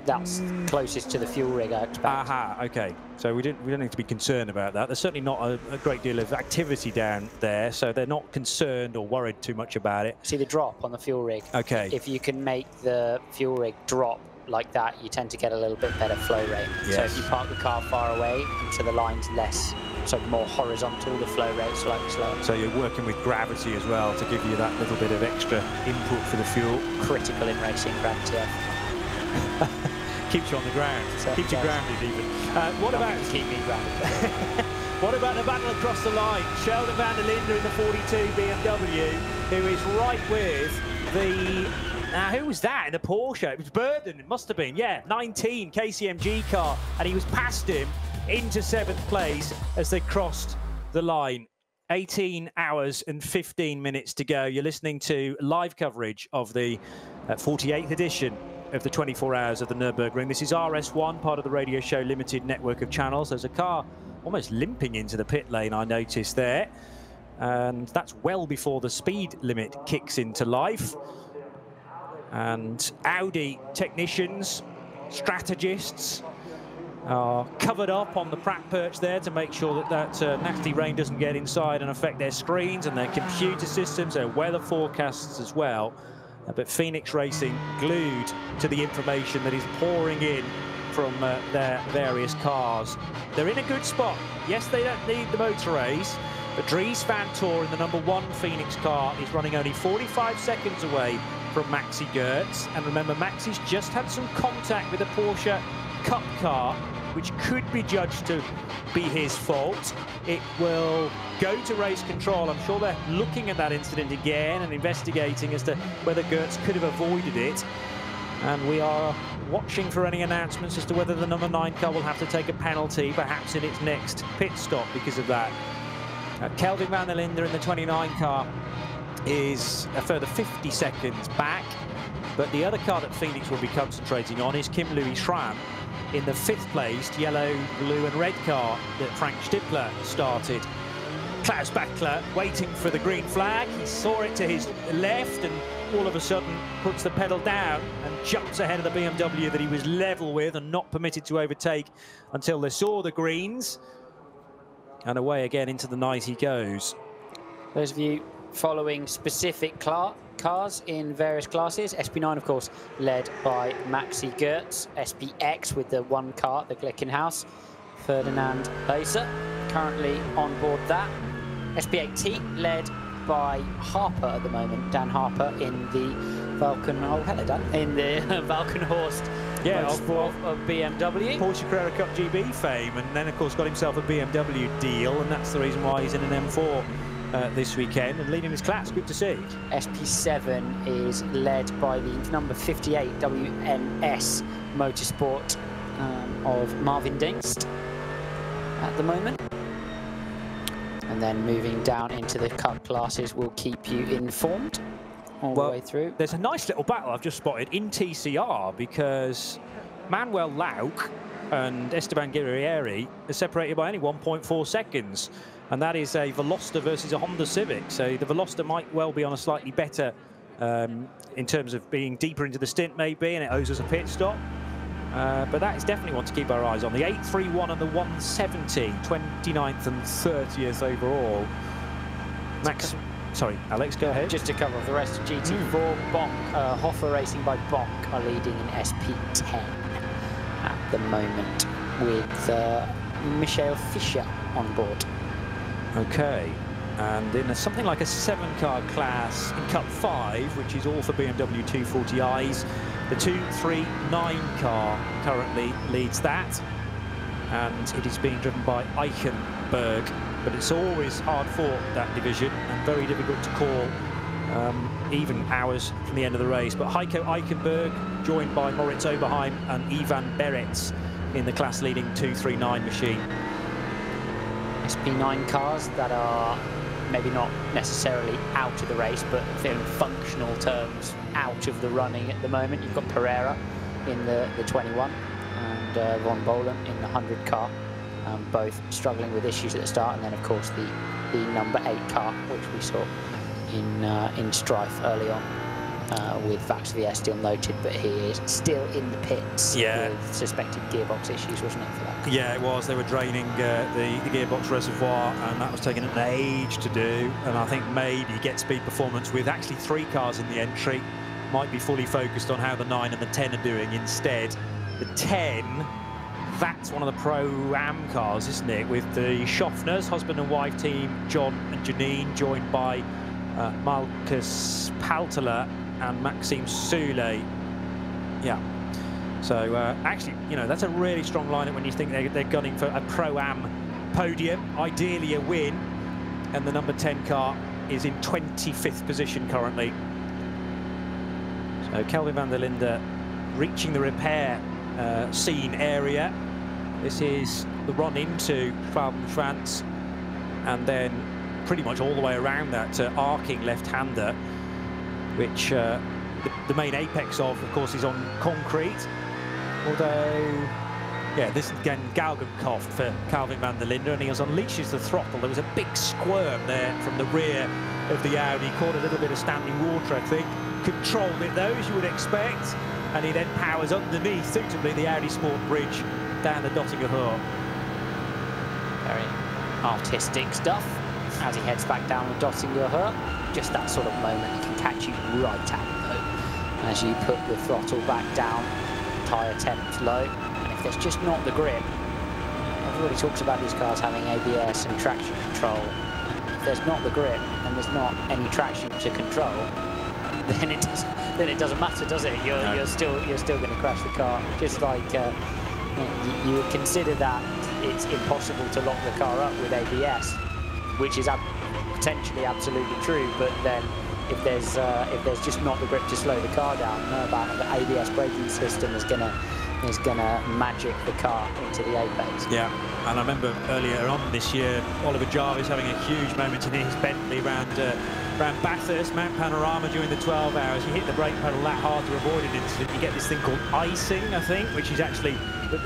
That's closest to the fuel rig, I expect. Aha, okay. So we don't need to be concerned about that. There's certainly not a great deal of activity down there, so they're not concerned or worried too much about it. See the drop on the fuel rig? Okay. If you can make the fuel rig drop like that, you tend to get a little bit better flow rate. Yes. So if you park the car far away, so the line's less, so more horizontal, the flow rate's slightly slower. So you're working with gravity as well to give you that little bit of extra input for the fuel. Critical in racing, gravity. Keeps you on the ground. So keeps you grounded even. What about keep me grounded? What about the battle across the line? Sheldon van der Linde in the 42 BMW, who is right with the... who was that in the Porsche? It was Burden, it must have been. Yeah, 19 KCMG car, and he was past him into 7th place as they crossed the line. 18 hours and 15 minutes to go. You're listening to live coverage of the 48th edition of the 24 Hours of the Nürburgring. This is RS1, part of the Radio Show Limited network of channels. There's a car almost limping into the pit lane, I noticed there. And that's well before the speed limit kicks into life. And Audi technicians, strategists, are covered up on the Pratt perch there to make sure that nasty rain doesn't get inside and affect their screens and their computer systems, their weather forecasts as well. But Phoenix Racing glued to the information that is pouring in from their various cars. They're in a good spot. Yes, they don't need the motor race, but Dries van Tor in the number 1 Phoenix car is running only 45 seconds away from Maxi Goertz. And remember, Maxi's just had some contact with a Porsche Cup car, which could be judged to be his fault. It will go to race control. I'm sure they're looking at that incident again and investigating as to whether Goertz could have avoided it. And we are watching for any announcements as to whether the number 9 car will have to take a penalty, perhaps in its next pit stop because of that. Kelvin van der Linde in the 29 car is a further 50 seconds back. But the other car that Phoenix will be concentrating on is Kim Louis Schramm in the 5th placed yellow, blue and red car that Frank Stippler started. Klaus Bachler waiting for the green flag. He saw it to his left and all of a sudden puts the pedal down and jumps ahead of the BMW that he was level with and not permitted to overtake until they saw the greens. And away again into the night he goes. Those of you following specific cars in various classes, SP9 of course led by Maxi Goertz, SPX with the 1 car, the Glickenhaus, Ferdinand Beiser currently on board that. SP8T led by Harper at the moment, Dan Harper in the Falcon, oh hello Dan, in the Valkenhorst of BMW. Porsche Carrera Cup GB fame, and then of course got himself a BMW deal, and that's the reason why he's in an M4 this weekend and leading his class. Good to see. SP7 is led by the number 58 WNS Motorsport of Marvin Dingst at the moment. And then moving down into the cup classes will keep you informed all the way through. There's a nice little battle I've just spotted in TCR because Manuel Lauck and Esteban Guerrieri are separated by only 1.4 seconds. And that is a Veloster versus a Honda Civic. So the Veloster might well be on a slightly better, in terms of being deeper into the stint maybe, and it owes us a pit stop. But that is definitely one to keep our eyes on. The 831 and the 170, 29th and 30th overall. Max, sorry, Alex, go ahead. Just to cover off the rest of GT4, Bonk, Hoffer Racing by Bonk are leading in SP10 at the moment with Michael Fischer on board. Okay, and in something like a 7-car class in Cup 5, which is all for BMW 240i's, the 239 car currently leads that, and it is being driven by Eichenberg, but it's always hard fought, that division, and very difficult to call even hours from the end of the race. But Heiko Eichenberg joined by Moritz Oberheim and Ivan Beretz in the class leading 239 machine. SP9 cars that are maybe not necessarily out of the race, but in functional terms out of the running at the moment. You've got Pereira in the 21, and Von Bolen in the 100 car, both struggling with issues at the start, and then of course the number 8 car, which we saw in strife early on. With Vax VS still noted, but he is still in the pits with suspected gearbox issues, wasn't it, for that? Yeah, it was. They were draining the gearbox reservoir, and that was taking an age to do. And I think maybe Get Speed Performance, with actually 3 cars in the entry, might be fully focused on how the 9 and the 10 are doing instead. The 10, that's one of the Pro-Am cars, isn't it? With the Schaffners, husband and wife team, John and Janine, joined by Marcus Paltela and Maxime Soule. Yeah. So actually, you know, that's a really strong lineup when you think they're gunning for a Pro-Am podium, ideally a win. And the number 10 car is in 25th position currently. So Kelvin van der Linde reaching the repair scene area. This is the run into France, and then pretty much all the way around that arcing left-hander, which the main apex of course, is on concrete. Although, yeah, this is again Galgenkopf for Kelvin van der Linde, and he unleashes the throttle. There was a big squirm there from the rear of the Audi. Caught a little bit of standing water, I think. Controlled it though, as you would expect, and he then powers underneath suitably the Audi Sport Bridge down the Dottinger Hoor. Very artistic stuff as he heads back down the Dottinger Hoor. Just that sort of moment he can catch you right at though, as you put the throttle back down, tyre temps low, and if there's just not the grip, everybody talks about these cars having ABS and traction control. If there's not the grip and there's not any traction to control, then it doesn't matter, does it? You're still going to crash the car. Just like you would consider that it's impossible to lock the car up with ABS, which is potentially absolutely true. But then if there's just not the grip to slow the car down, the ABS braking system is gonna magic the car into the apex. Yeah, and I remember earlier on this year, Oliver Jarvis having a huge moment in his Bentley around Bathurst, Mount Panorama during the 12 hours. You hit the brake pedal that hard to avoid an incident, you get this thing called icing, I think, which is actually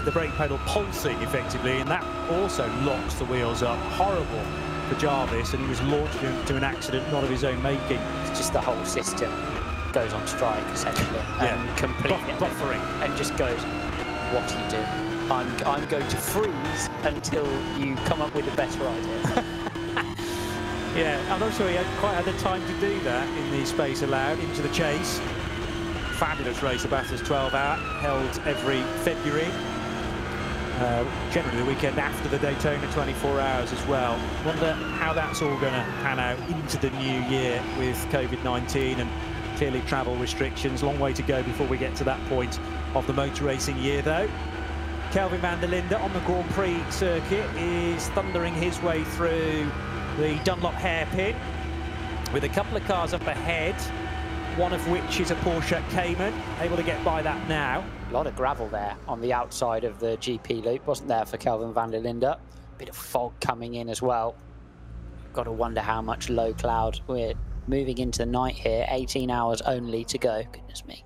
the brake pedal pulsing effectively, and that also locks the wheels up. Horrible for Jarvis, and he was launched into an accident not of his own making. It's just the whole system goes on strike essentially, and completely buffering, and just goes, what are you doing? I'm going to freeze until you come up with a better idea. Yeah, I'm not sure he quite had the time to do that in the space allowed. Into the chase. Fabulous race, the Bathurst 12 hour, held every February. Generally the weekend after the Daytona 24 hours as well. Wonder how that's all going to pan out into the new year with COVID-19 and clearly travel restrictions. Long way to go before we get to that point of the motor racing year though. Kelvin van der Linde on the Grand Prix circuit is thundering his way through the Dunlop hairpin with a couple of cars up ahead, one of which is a Porsche Cayman, able to get by that now. A lot of gravel there on the outside of the GP loop, wasn't there, for Kelvin van der Linde? Bit of fog coming in as well. Got to wonder how much low cloud. We're moving into the night here, 18 hours only to go, goodness me,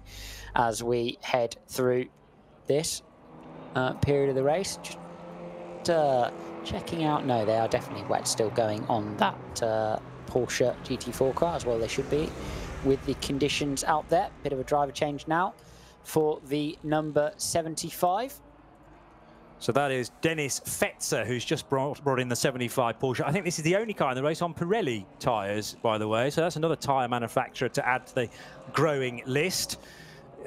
as we head through this period of the race. Just checking out, no, they are definitely wet still going on that Porsche GT4 car, as well they should be, with the conditions out there. Bit of a driver change now for the number 75. So that is Dennis Fetzer, who's just brought in the 75 Porsche. I think this is the only car in the race on Pirelli tyres, by the way. So that's another tyre manufacturer to add to the growing list.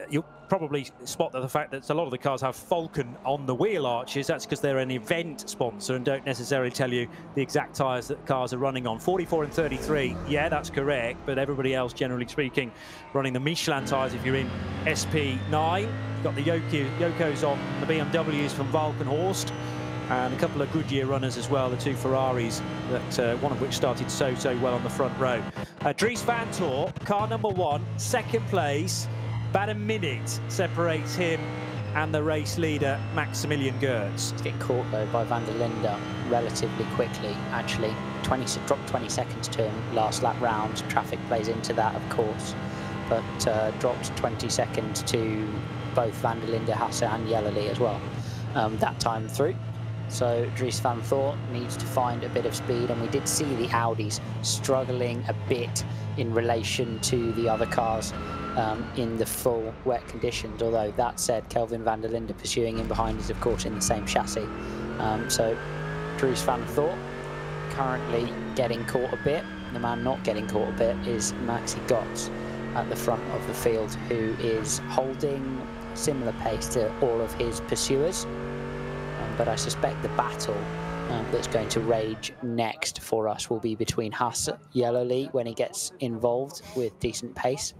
You'll probably spot the fact that a lot of the cars have Falcon on the wheel arches. That's because they're an event sponsor and don't necessarily tell you the exact tyres that cars are running on. 44 and 33, yeah, that's correct. But everybody else, generally speaking, running the Michelin tyres if you're in SP9. You've got the Yokos on the BMWs from Valkenhorst, and a couple of Goodyear runners as well, the 2 Ferraris, that one of which started so well on the front row. Dries van Tor, car number 1, second place. About a minute separates him and the race leader, Maximilian Goertz. He's getting caught, though, by van der Linde relatively quickly, actually. Dropped 20 seconds to him last lap round. Traffic plays into that, of course. But dropped 20 seconds to both Van der Linde, Hasse and Yellerly as well that time through. So Dries van Thor needs to find a bit of speed, and we did see the Audis struggling a bit in relation to the other cars in the full wet conditions, although that said, Kelvin van der Linde pursuing in behind is of course in the same chassis. So Dries van Thor currently getting caught a bit. The man not getting caught a bit is Maxi Götz at the front of the field, who is holding similar pace to all of his pursuers. But I suspect the battle that's going to rage next for us will be between Hasse Yellerly when he gets involved with decent pace,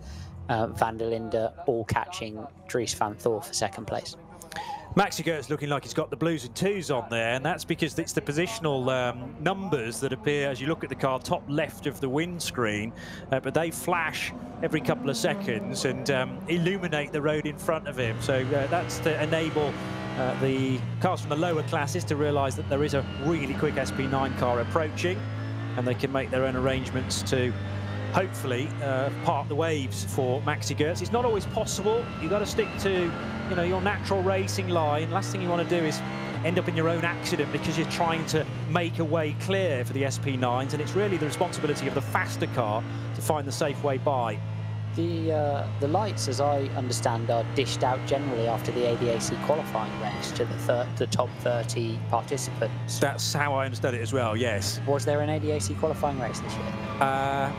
Van der Linde all catching Dries van Thor for second place. Maxi Götz looking like he's got the blues and twos on there, and that's because it's the positional numbers that appear as you look at the car top left of the windscreen, but they flash every couple of seconds and illuminate the road in front of him. So that's to enable the cars from the lower classes to realise that there is a really quick SP9 car approaching, and they can make their own arrangements to hopefully part the waves for Maxi Götz. It's not always possible. You've got to stick to, you know, your natural racing line. Last thing you want to do is end up in your own accident because you're trying to make a way clear for the SP9s, and it's really the responsibility of the faster car to find the safe way by. The lights, as I understand, are dished out generally after the ADAC qualifying race to the top 30 participants. That's how I understood it as well, yes. Was there an ADAC qualifying race this year?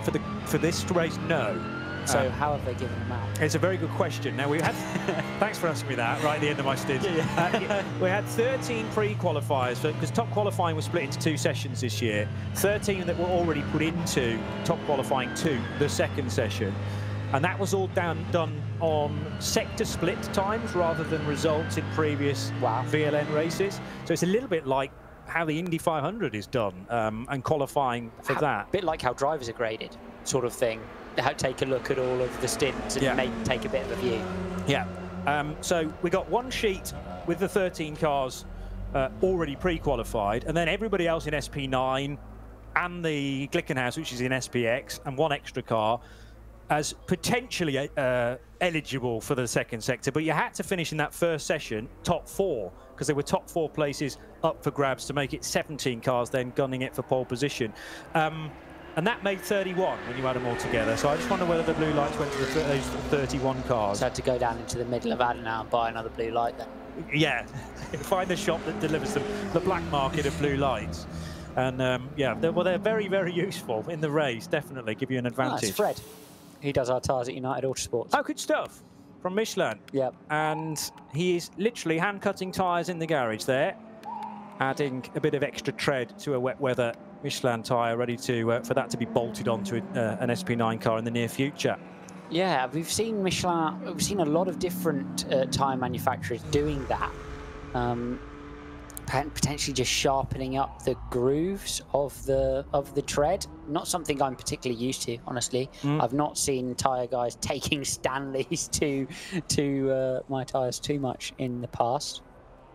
For this race, no. So how have they given them out? It's a very good question. Now, we had, thanks for asking me that right at the end of my stint. We had 13 pre-qualifiers, because top qualifying was split into 2 sessions this year. 13 that were already put into top qualifying 2, the second session. And that was all done on sector split times rather than results in previous VLN races. So it's a little bit like how the Indy 500 is done and qualifying for that. A bit like how drivers are graded, sort of thing. Take a look at all of the stints and maybe take a bit of a view. Yeah. So we got one sheet with the 13 cars already pre-qualified, and then everybody else in SP9 and the Glickenhaus, which is in SPX, and one extra car as potentially eligible for the second sector. But you had to finish in that first session top 4, because there were top 4 places up for grabs to make it 17 cars then gunning it for pole position. And that made 31 when you add them all together. So I just wonder whether the blue lights went to those 31 cars. So had to go down into the middle of Adenauer and buy another blue light then. Yeah, find the shop that delivers them, the black market of blue lights. And yeah, they're very, very useful in the race, definitely give you an advantage. It's Fred. He does our tyres at United Autosports. Oh, good stuff. From Michelin. Yep. And he is literally hand-cutting tyres in the garage there, adding a bit of extra tread to a wet weather Michelin tyre, ready to for that to be bolted onto an SP9 car in the near future. Yeah, we've seen Michelin, we've seen a lot of different tyre manufacturers doing that. Potentially just sharpening up the grooves of the tread. Not something I'm particularly used to, honestly. I've not seen tyre guys taking Stanleys to my tyres too much in the past.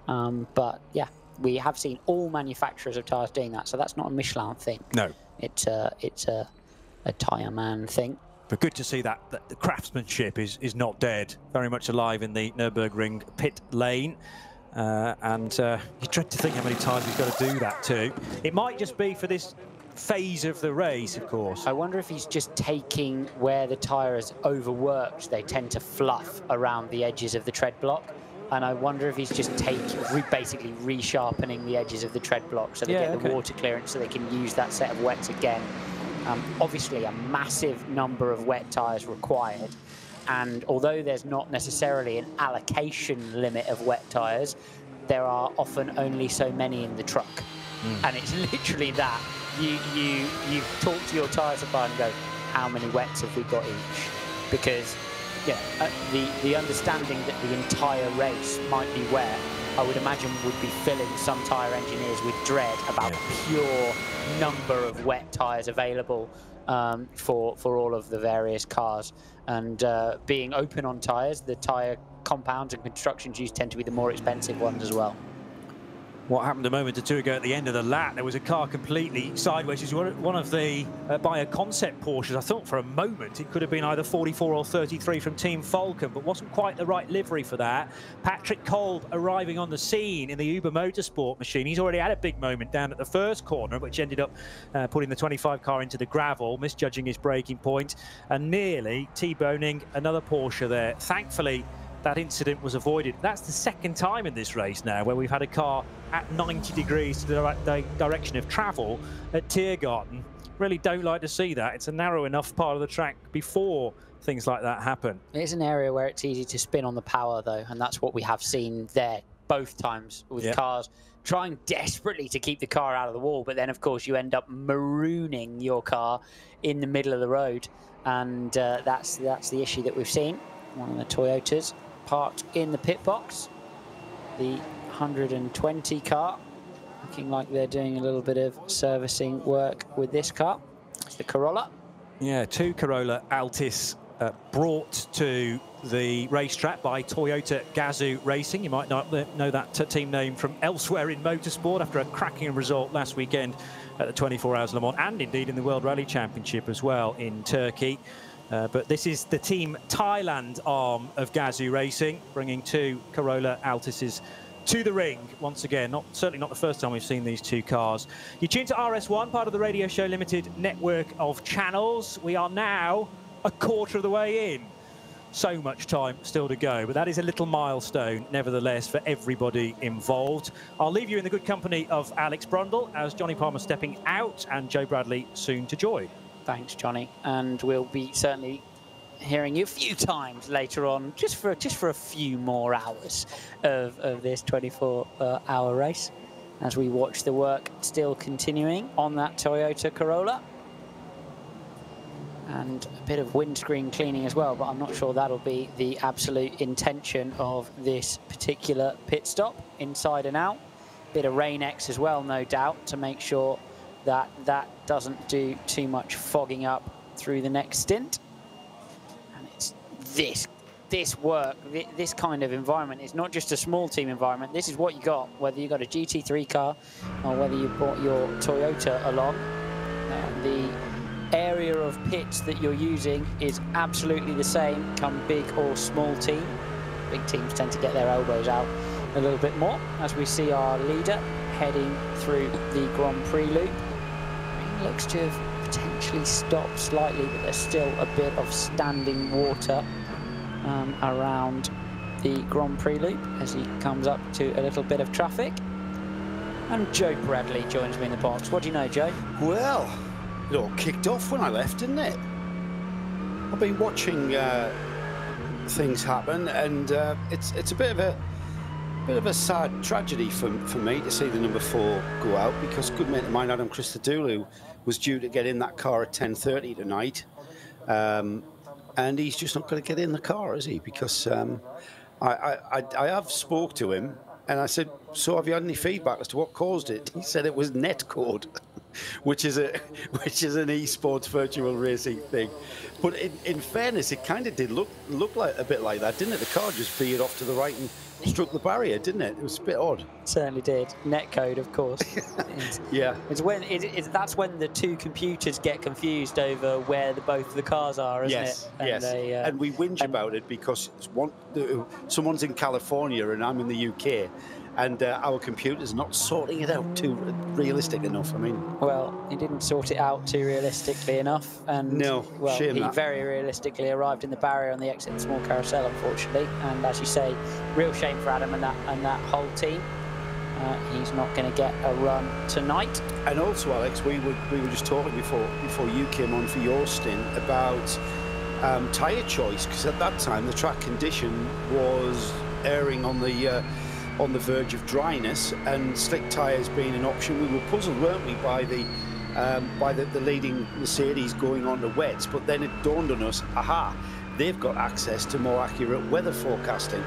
But yeah, we have seen all manufacturers of tyres doing that, so that's not a Michelin thing. No, it's a tyre man thing. But good to see that the craftsmanship is not dead, very much alive in the Nürburgring pit lane. And you dread to think how many times he's got to do that too. It might just be for this phase of the race, of course. I wonder if he's just taking where the tyre is overworked. They tend to fluff around the edges of the tread block. And I wonder if he's just basically resharpening the edges of the tread block so they get the water clearance so they can use that set of wets again. Obviously, a massive number of wet tyres required. And although there's not necessarily an allocation limit of wet tyres, there are often only so many in the truck. And it's literally that. You talk to your tyre supplier and go, how many wets have we got each? Because the understanding that the entire race might be wet, I would imagine would be filling some tyre engineers with dread about the pure number of wet tyres available for all of the various cars. And being open on tyres, the tyre compounds and constructions used tend to be the more expensive ones as well. what happened a moment or two ago at the end of the lap. There was a car completely sideways. It was one of the by a concept Porsches. I thought for a moment it could have been either 44 or 33 from Team Falcon, but wasn't quite the right livery for that. Patrick Kolb arriving on the scene in the Uber Motorsport machine. He's already had a big moment down at the first corner, which ended up putting the 25 car into the gravel, misjudging his braking point, and nearly T-boning another Porsche there. Thankfully, that incident was avoided. That's the second time in this race now where we've had a car at 90 degrees to the direction of travel at Tiergarten. Really don't like to see that. It's a narrow enough part of the track before things like that happen. It is an area where it's easy to spin on the power, though, and that's what we have seen there both times with cars trying desperately to keep the car out of the wall, but then, of course, you end up marooning your car in the middle of the road, and that's the issue that we've seen. One of the Toyotas parked in the pit box. The 120 car, looking like they're doing a little bit of servicing work with this car. It's the Corolla. Yeah, 2 Corolla Altis brought to the racetrack by Toyota Gazoo Racing. You might not know that team name from elsewhere in motorsport after a cracking result last weekend at the 24 Hours Le Mans, and indeed in the World Rally Championship as well in Turkey. But this is the Team Thailand arm of Gazoo Racing, bringing 2 Corolla Altises to the ring once again. Certainly not the first time we've seen these 2 cars. You tune to RS1, part of the Radio Show Limited network of channels. We are now a quarter of the way in. So much time still to go, but that is a little milestone, nevertheless, for everybody involved. I'll leave you in the good company of Alex Brundle as Johnny Palmer stepping out and Joe Bradley soon to join. Thanks, Johnny, and we'll be certainly hearing you a few times later on, just for a few more hours of this 24-hour race, as we watch the work still continuing on that Toyota Corolla, and a bit of windscreen cleaning as well. But I'm not sure that'll be the absolute intention of this particular pit stop, inside and out. Bit of Rain-X as well, no doubt, to make sure that that doesn't do too much fogging up through the next stint. And it's this work, this kind of environment. It's not just a small team environment. This is what you got, whether you got a GT3 car or whether you brought your Toyota along. The area of pits that you're using is absolutely the same, come big or small team. Big teams tend to get their elbows out a little bit more, as we see our leader heading through the Grand Prix loop. He looks to have potentially stopped slightly, but there's still a bit of standing water around the Grand Prix loop as he comes up to a little bit of traffic. And Joe Bradley joins me in the box. What do you know, Joe? Well, it all kicked off when I left, didn't it? I've been watching things happen, and it's a bit of a sad tragedy for me to see the number 4 go out, because good mate of mine, Adam Christodoulou, was due to get in that car at 10:30 tonight, and he's just not going to get in the car, is he? Because I have spoke to him, and I said, so have you had any feedback as to what caused it? He said it was netcode, which is an esports virtual racing thing. But in fairness, it kind of did look like a bit like that, didn't it? The car just veered off to the right and struck the barrier, didn't it? It was a bit odd. Certainly did. Netcode, of course. Yeah. It's when that's when the 2 computers get confused over where both the cars are, isn't it? And yes. And we whinge about it because someone's in California and I'm in the UK, and our computer's not sorting it out too realistic enough. I mean, well, he didn't sort it out too realistically enough, and no, well, shame he that. very realistically arrived in the barrier on the exit of the small carousel, unfortunately. And as you say, real shame for Adam and that whole team. He's not going to get a run tonight. And also, Alex, we were just talking before you came on for your stint about tyre choice, because at that time the track condition was erring on the verge of dryness, and slick tyres being an option. We were puzzled, weren't we, by the leading Mercedes going on to wets, but then it dawned on us, aha, they've got access to more accurate weather forecasting.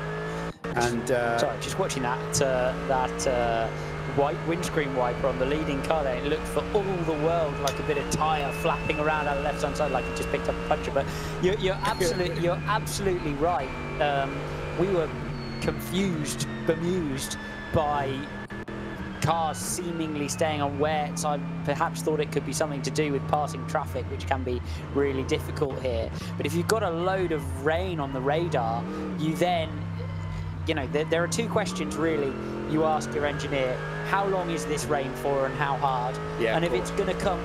And sorry, just watching that white windscreen wiper on the leading car there, it looked for all the world like a bit of tyre flapping around out the left-hand side, like it just picked up a puncher. But you're absolutely right. We were confused, bemused by cars seemingly staying on wets. I perhaps thought it could be something to do with passing traffic, which can be really difficult here. But if you've got a load of rain on the radar, you then, you know, there are two questions really you ask your engineer: how long is this rain for, and how hard? Yeah, and if it's going to come,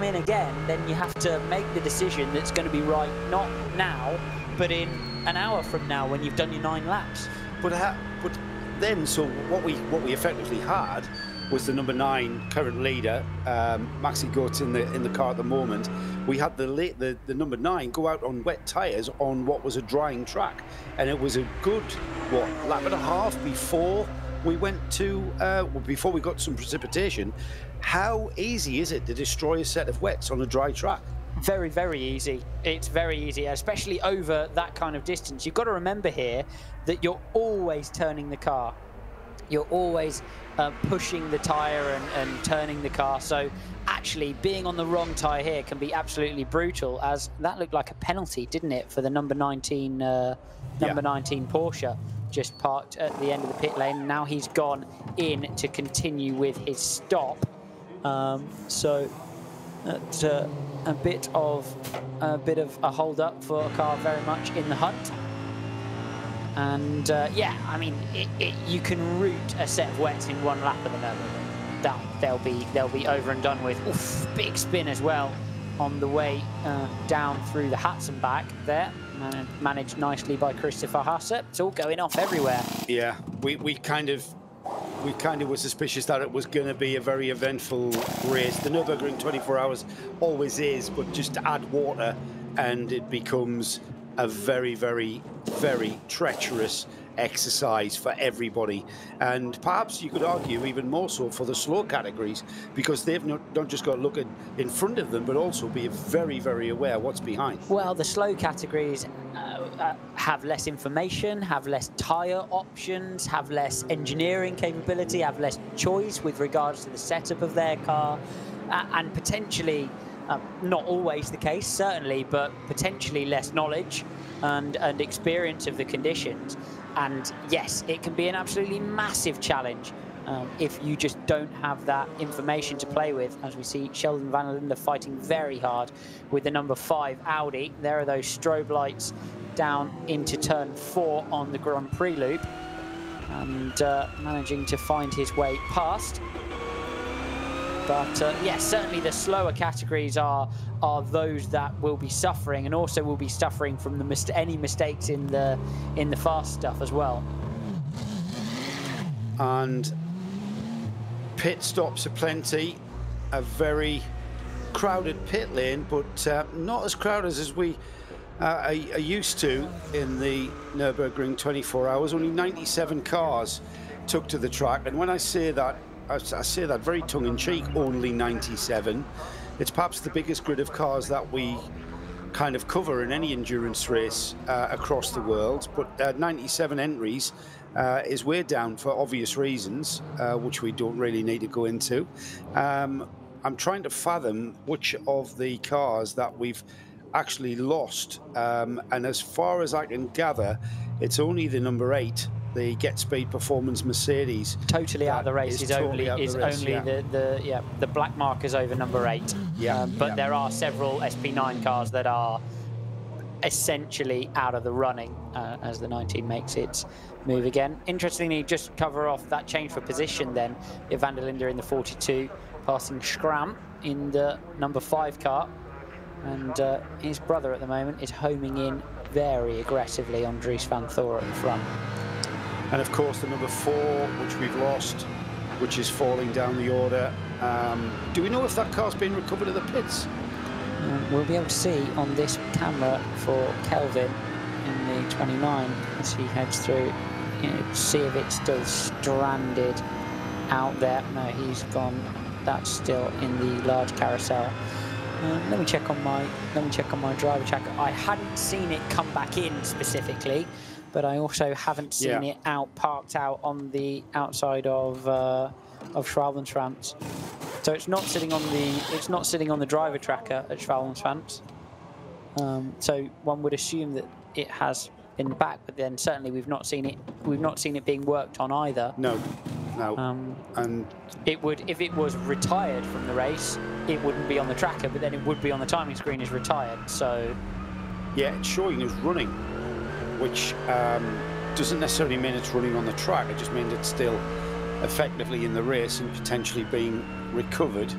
in again, then you have to make the decision that's going to be right, not now, but in an hour from now when you've done your 9 laps. But then, so what we effectively had was the number 9 current leader, Maxi Goetz, in the car at the moment. We had the number 9 go out on wet tyres on what was a drying track, and it was a good lap and a half before we went to before we got some precipitation. How easy is it to destroy a set of wets on a dry track? Very, very easy. It's very easy, especially over that kind of distance. You've got to remember here that you're always turning the car. You're always pushing the tyre and turning the car. So actually being on the wrong tyre here can be absolutely brutal, as that looked like a penalty, didn't it, for the number 19 Porsche, just parked at the end of the pit lane. Now he's gone in to continue with his stop. So that's a bit of a hold up for a car very much in the hunt. And yeah, I mean, you can route a set of wets in 1 lap of the Nürburgring. They'll be over and done with. Oof, big spin as well on the way down through the Hudson back there. Managed nicely by Christopher Hasse. It's all going off everywhere. Yeah, we kind of were suspicious that it was going to be a very eventful race. The Nürburgring 24 hours always is, but just add water and it becomes a very, very, very treacherous exercise for everybody, and perhaps you could argue even more so for the slow categories, because they've not just got to look in front of them, but also be very, very aware what's behind. Well, the slow categories have less information, have less tyre options, have less engineering capability, have less choice with regards to the setup of their car, and potentially, not always the case, certainly, but potentially less knowledge and experience of the conditions. And yes, it can be an absolutely massive challenge if you just don't have that information to play with. As we see Sheldon van der Linde fighting very hard with the number 5 Audi. There are those strobe lights down into turn 4 on the Grand Prix loop, and managing to find his way past. But yes, certainly the slower categories are those that will be suffering, and also will be suffering from any mistakes in the fast stuff as well. And pit stops aplenty, a very crowded pit lane, but not as crowded as we are used to in the Nürburgring 24 hours. Only 97 cars took to the track, and when I say that, I say that very tongue-in-cheek, only 97. It's perhaps the biggest grid of cars that we kind of cover in any endurance race across the world, but 97 entries is way down for obvious reasons, which we don't really need to go into. I'm trying to fathom which of the cars that we've actually lost, and as far as I can gather, it's only the number 8, the Get Speed Performance Mercedes. Totally out of the race is only the black markers over number 8. Yeah, but there are several SP9 cars that are essentially out of the running as the 19 makes its move again. Interestingly, just cover off that change for position then. Van der Linde in the 42, passing Schramm in the number 5 car, and his brother at the moment is homing in very aggressively on Dries van Thor at the front. And of course the number 4, which we've lost, which is falling down the order. Do we know if that car's been recovered at the pits? We'll be able to see on this camera for Kelvin in the 29 as he heads through. See if it's still stranded out there. No, he's gone. That's still in the large carousel. Let me check on my driver tracker. I hadn't seen it come back in specifically, but I also haven't seen it parked out on the outside of Schwalbenschwanz. So it's not sitting on the driver tracker at Schwalbenschwanz. So one would assume that it has in the back, but then certainly we've not seen it being worked on either. No. And it would, if it was retired from the race, it wouldn't be on the tracker, but then it would be on the timing screen as retired. So yeah, it's showing us running, which doesn't necessarily mean it's running on the track. It just means it's still effectively in the race and potentially being recovered.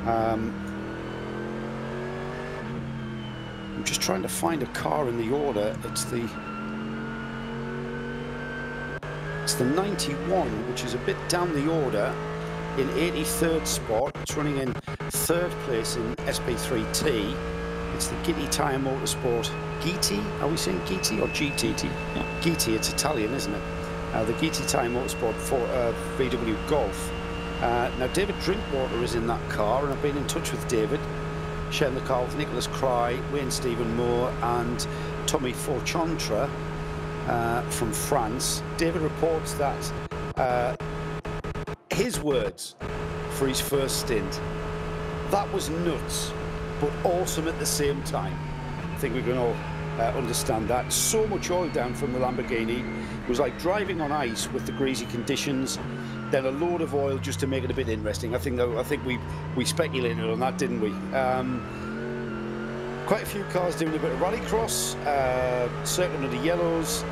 I'm just trying to find a car in the order. It's the 91, which is a bit down the order, in 83rd spot. It's running in 3rd place in SP3T. It's the Gitti Tyre Motorsport. Gitti? Are we saying Gitti or GT? Yeah. Gitti, it's Italian, isn't it? The Gitti Tyre Motorsport for VW Golf. Now, David Drinkwater is in that car, and I've been in touch with David, sharing the car with Nicholas Cry, Wayne Stephen Moore, and Tommy Forchantra from France. David reports that his words for his first stint, that was nuts, but awesome at the same time. I think we can all understand that. So much oil down from the Lamborghini. It was like driving on ice with the greasy conditions, then a load of oil just to make it a bit interesting. I think we speculated on that, didn't we? Quite a few cars doing a bit of rallycross, circling under yellows.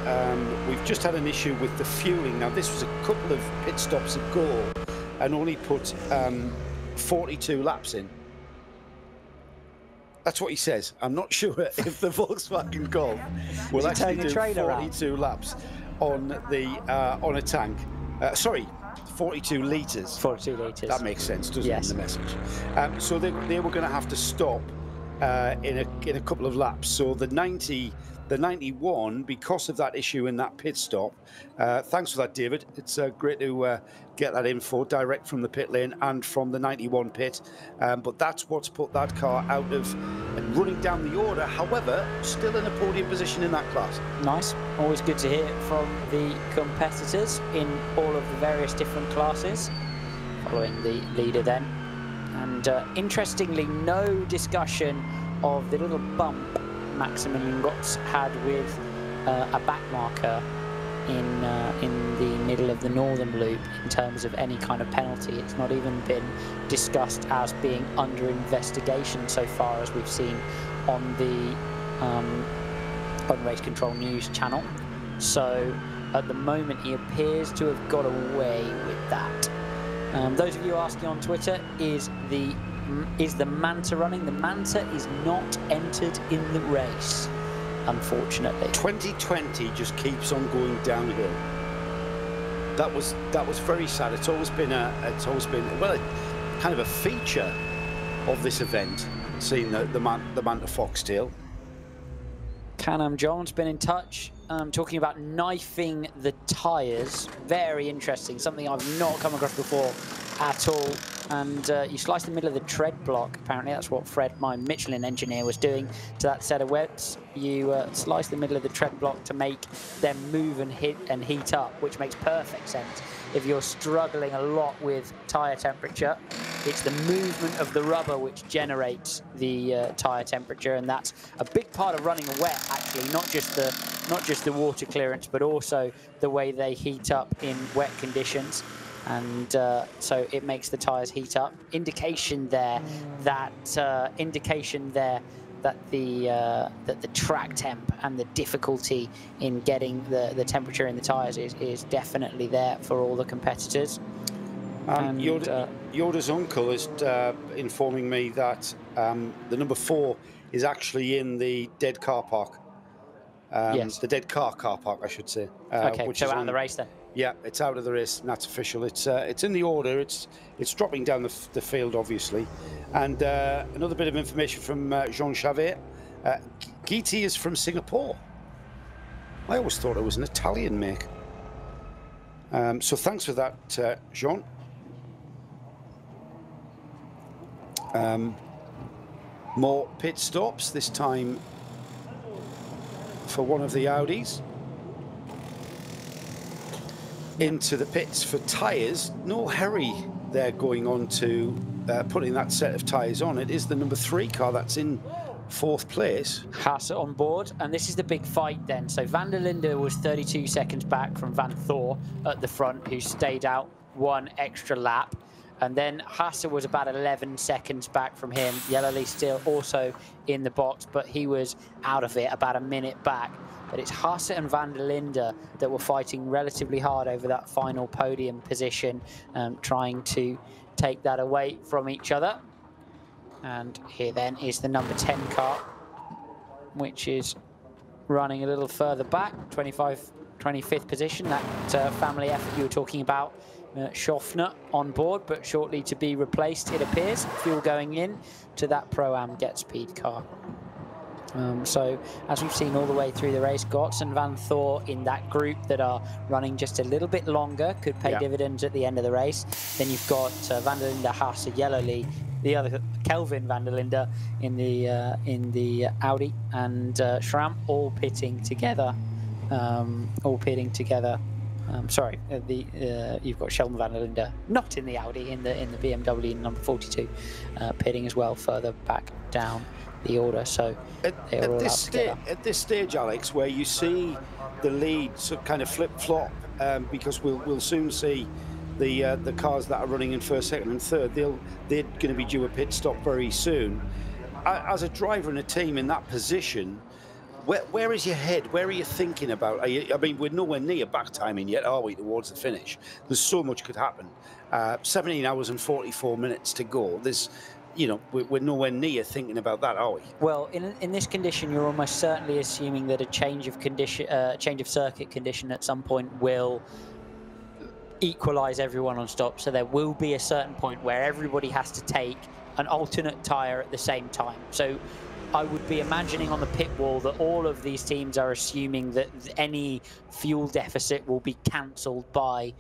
We've just had an issue with the fueling. Now, this was a couple of pit stops ago and only put 42 laps in. That's what he says. I'm not sure if the Volkswagen Golf will actually do 42 laps on a tank. Sorry, 42 litres. 42 litres. That makes sense, doesn't it, in the message? So they were going to have to stop in a couple of laps. So the 91, because of that issue in that pit stop. Thanks for that, David. It's great to get that info direct from the pit lane and from the 91 pit. But that's what's put that car out of running down the order. However, still in a podium position in that class. Nice. Always good to hear from the competitors in all of the various different classes, following the leader then. And interestingly, no discussion of the little bump Maximilian Gotz had with a back marker in the middle of the northern loop in terms of any kind of penalty. It's not even been discussed as being under investigation so far as we've seen on the on Race Control News channel. So at the moment he appears to have got away with that. Those of you asking on Twitter, is the Manta running? The Manta is not entered in the race, unfortunately. 2020 just keeps on going downhill. That was very sad. It's always been well, kind of a feature of this event, seeing the Manta Foxtail. Can-Am John's been in touch, talking about knifing the tyres. Very interesting, something I've not come across before at all. And you slice the middle of the tread block. Apparently that's what Fred, my Michelin engineer, was doing to that set of wets. You slice the middle of the tread block to make them move and heat up, which makes perfect sense. If you're struggling a lot with tyre temperature, it's the movement of the rubber which generates the tyre temperature, and that's a big part of running a wet, actually, not just the water clearance, but also the way they heat up in wet conditions. And so it makes the tyres heat up. Indication there that the track temp and the difficulty in getting the temperature in the tyres is definitely there for all the competitors. And Yoda's uncle is informing me that the number 4 is actually in the dead car park. Yes. The dead car park, I should say. Okay, which so is out of the race then. Yeah, it's out of the race, and that's official. It's in the order. It's dropping down the field, obviously. And another bit of information from Jean Chavet. Gitti is from Singapore. I always thought it was an Italian make. So thanks for that, Jean. More pit stops, this time for one of the Audis. Into the pits for tyres. No hurry there going on to putting that set of tyres on. It is the number 3 car that's in 4th place. Haas on board, and this is the big fight then. So Van der Linde was 32 seconds back from Van Thor at the front, who stayed out 1 extra lap. And then Haas was about 11 seconds back from him. Yellowly still also in the box, but he was out of it about a minute back. But it's Haas and Van der Linde that were fighting relatively hard over that final podium position, trying to take that away from each other. And here then is the number 10 car, which is running a little further back, 25th position, that family effort you were talking about. Schaffner on board, but shortly to be replaced, it appears. Fuel going in to that Pro-Am Get Speed car. So, as we've seen all the way through the race, Gotts and Van Thor in that group that are running just a little bit longer, could pay dividends at the end of the race. Then you've got Van der Linde, Haas, Yellowly, the other Kelvin Van der Linde in the Audi, and Schramm all pitting together. Sorry, you've got Sheldon Van der Linde not in the Audi, in the BMW number 42, pitting as well further back down the order. So at this stage, Alex, where you see the lead sort of kind of flip-flop, because we'll soon see the cars that are running in 1st, 2nd and 3rd, they're going to be due a pit stop very soon. As a driver and a team in that position, where is your head? Where are you thinking about? I mean, we're nowhere near back timing yet, are we, towards the finish? There's so much could happen. 17 hours and 44 minutes to go. There's, you know, we're nowhere near thinking about that, are we? Well, in this condition, you're almost certainly assuming that a change of circuit condition at some point will equalize everyone on stop. So there will be a certain point where everybody has to take an alternate tire at the same time. So I would be imagining on the pit wall that all of these teams are assuming that any fuel deficit will be cancelled by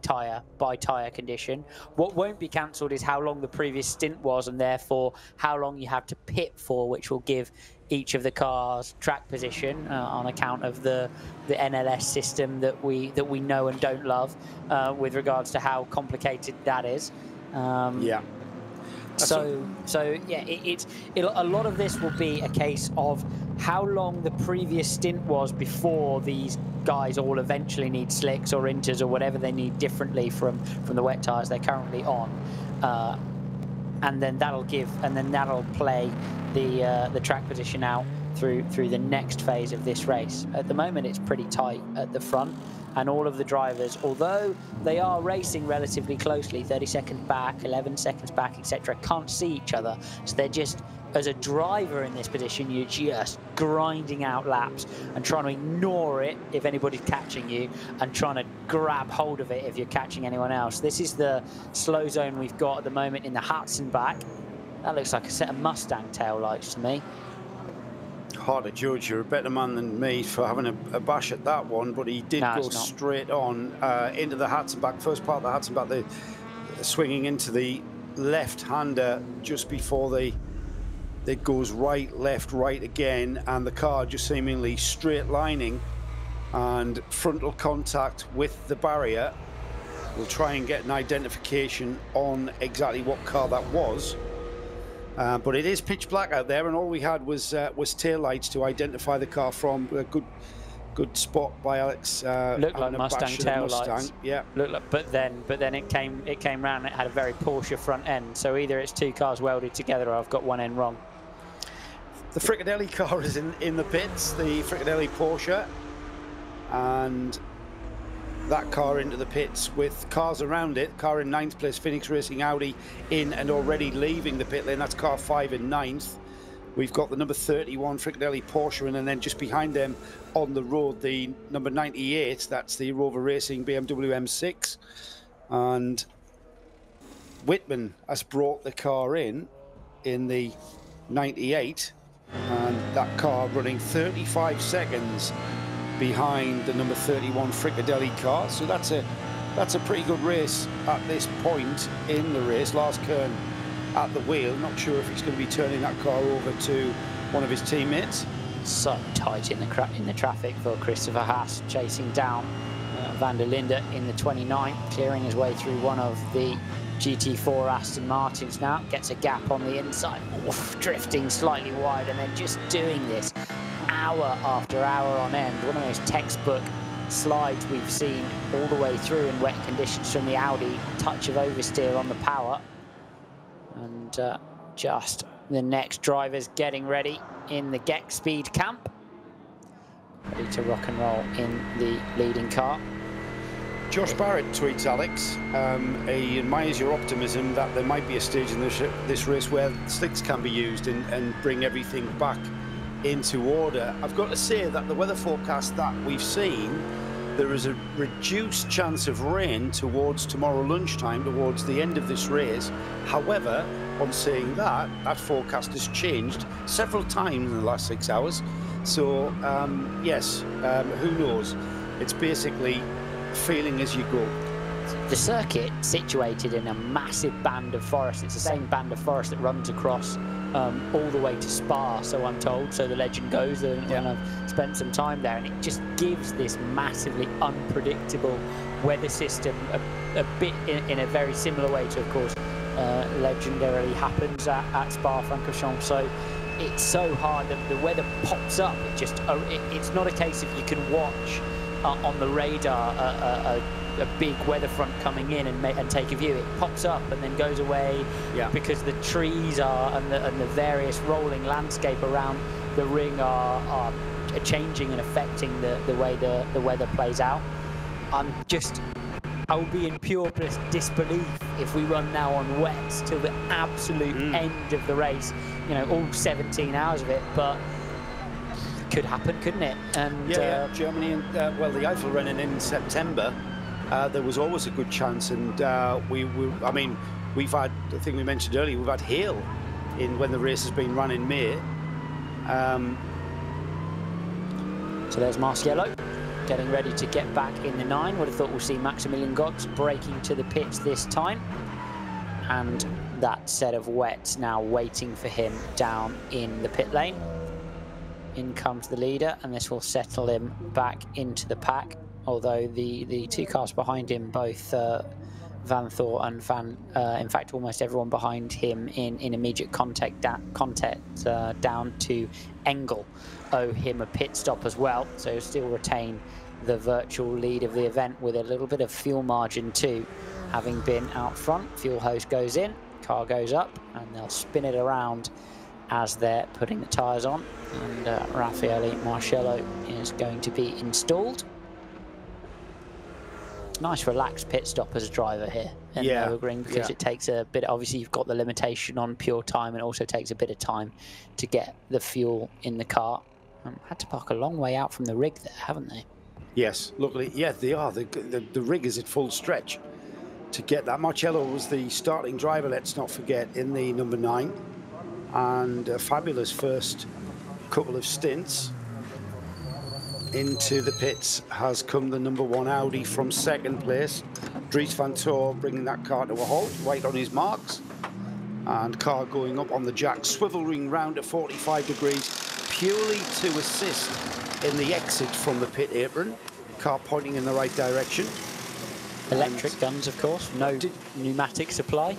tire condition. What won't be cancelled is how long the previous stint was, and therefore how long you have to pit for, which will give each of the cars track position on account of the NLS system that we know and don't love, with regards to how complicated that is. So yeah, a lot of this will be a case of how long the previous stint was before these guys all eventually need slicks or inters or whatever they need differently from the wet tires they're currently on, and then that'll play the track position out through the next phase of this race. At the moment, it's pretty tight at the front. And all of the drivers, although they are racing relatively closely, 30 seconds back, 11 seconds back, etc., can't see each other. So they're just, as a driver in this position, you're just grinding out laps and trying to ignore it if anybody's catching you, and trying to grab hold of it if you're catching anyone else. This is the slow zone we've got at the moment in the Hudson back. That looks like a set of Mustang tail lights to me. Hard to judge. You're a better man than me for having a bash at that one, but he did go straight on into the Hudson back. First part of the Hudson back, the swinging into the left-hander just before it goes right, left, right again, and the car just seemingly straight lining and frontal contact with the barrier. We'll try and get an identification on exactly what car that was. But it is pitch black out there, and all we had was tail lights to identify the car from. A good spot by Alex. Looked like Mustang tail lights. Yeah. Looked like, but then it came round. And it had a very Porsche front end. So either it's two cars welded together, or I've got one end wrong. The Fricadelli car is in the pits. The Fricadelli Porsche, and that car into the pits with cars around it. Car in 9th place, Phoenix Racing Audi in and already leaving the pit lane. That's car 5 in 9th. We've got the number 31 Fricadelli Porsche in, and then just behind them on the road, the number 98, that's the Rover Racing BMW M6. And Whitman has brought the car in the 98, and that car running 35 seconds behind the number 31 Fricadelli car. So that's a pretty good race at this point in the race. Lars Kern at the wheel. Not sure if he's going to be turning that car over to one of his teammates. So tight in the traffic for Christopher Haas, chasing down Van der Linde in the 29, clearing his way through one of the GT4 Aston Martins now. Gets a gap on the inside. Oof, drifting slightly wide and then just doing this hour after hour on end. One of those textbook slides we've seen all the way through in wet conditions from the Audi. Touch of oversteer on the power. And just the next drivers getting ready in the Gex Speed camp. Ready to rock and roll in the leading car. Josh Barrett tweets, Alex, he admires your optimism that there might be a stage in this race where slicks can be used and bring everything back into order. I've got to say that the weather forecast that we've seen, there is a reduced chance of rain towards tomorrow lunchtime, towards the end of this race. However, on saying that, that forecast has changed several times in the last 6 hours. So, yes, who knows? It's basically feeling as you go. The circuit situated in a massive band of forest. It's the same band of forest that runs across all the way to Spa, so I'm told. So the legend goes, and I've spent some time there, and it just gives this massively unpredictable weather system, a bit in a very similar way to, of course, legendarily happens at Spa-Francorchamps. So it's so hard that the weather pops up. It's not a case of you can watch on the radar a big weather front coming in and take a view. It pops up and then goes away because the trees and the various rolling landscape around the ring are changing and affecting the way the weather plays out. I will be in pure disbelief if we run now on wets till the absolute end of the race. You know, all 17 hours of it, but could happen, couldn't it? And Germany and well, the Eifel running in September, there was always a good chance, and I mean, we've had, I think we mentioned earlier, we've had hail when the race has been run in May. So there's Marciello getting ready to get back in the 9. Would have thought we'll see Maximilian Gotz breaking to the pits this time. And that set of wets now waiting for him down in the pit lane. In comes the leader, and this will settle him back into the pack. Although the two cars behind him, both Van Thor and in fact, almost everyone behind him in immediate contact down to Engel, owe him a pit stop as well. So he'll still retain the virtual lead of the event with a little bit of fuel margin too, having been out front. Fuel hose goes in, car goes up, and they'll spin it around as they're putting the tyres on. And Raffaele Marciello is going to be installed. Nice relaxed pit stop as a driver here in Nürburgring, because it takes a bit, obviously you've got the limitation on pure time, and it also takes a bit of time to get the fuel in the car. Had to park a long way out from the rig there, haven't they? Yes, luckily, they are. The rig is at full stretch to get that. Marciello was the starting driver, let's not forget, in the number 9, and a fabulous first couple of stints. Into the pits has come the number 1 Audi from second place. Dries Van Tor bringing that car to a halt, right on his marks. And car going up on the jack, swiveling round at 45 degrees, purely to assist in the exit from the pit apron. Car pointing in the right direction. Electric guns, of course, no pneumatic supply.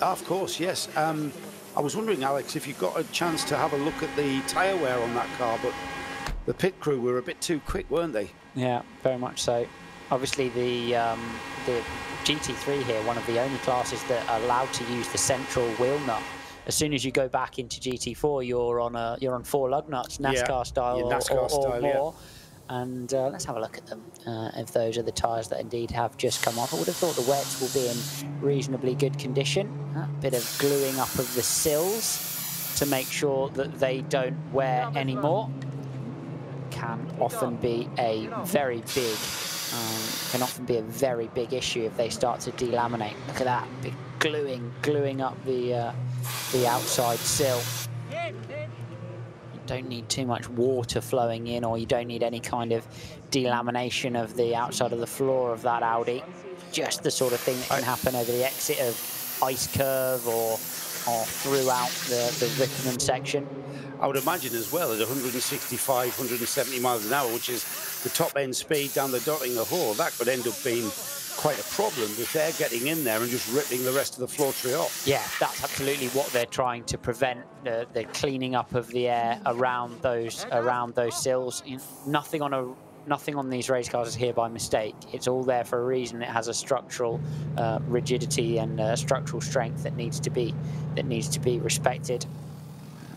Of course, yes. I was wondering, Alex, if you got a chance to have a look at the tyre wear on that car, but the pit crew were a bit too quick, weren't they? Yeah, very much so. Obviously, the GT3 here, one of the only classes that are allowed to use the central wheel nut. As soon as you go back into GT4, you're on 4 lug nuts, NASCAR style, or more. And let's have a look at them. If those are the tyres that indeed have just come off, I would have thought the wets will be in reasonably good condition. A bit of gluing up of the sills to make sure that they don't wear anymore. Can often be a very big issue if they start to delaminate. Look at that, big gluing up the outside sill. You don't need too much water flowing in, or you don't need any kind of delamination of the outside of the floor of that Audi. Just the sort of thing that can happen over the exit of ice curve or throughout the Rickenham section. I would imagine as well at 165, 170 miles an hour, which is the top end speed down the Dottinger Hole, that could end up being quite a problem if they're getting in there and just ripping the rest of the floor tree off. Yeah, that's absolutely what they're trying to prevent, the cleaning up of the air around those sills. You know, nothing on these race cars is here by mistake. It's all there for a reason. It has a structural rigidity and structural strength that needs to be respected.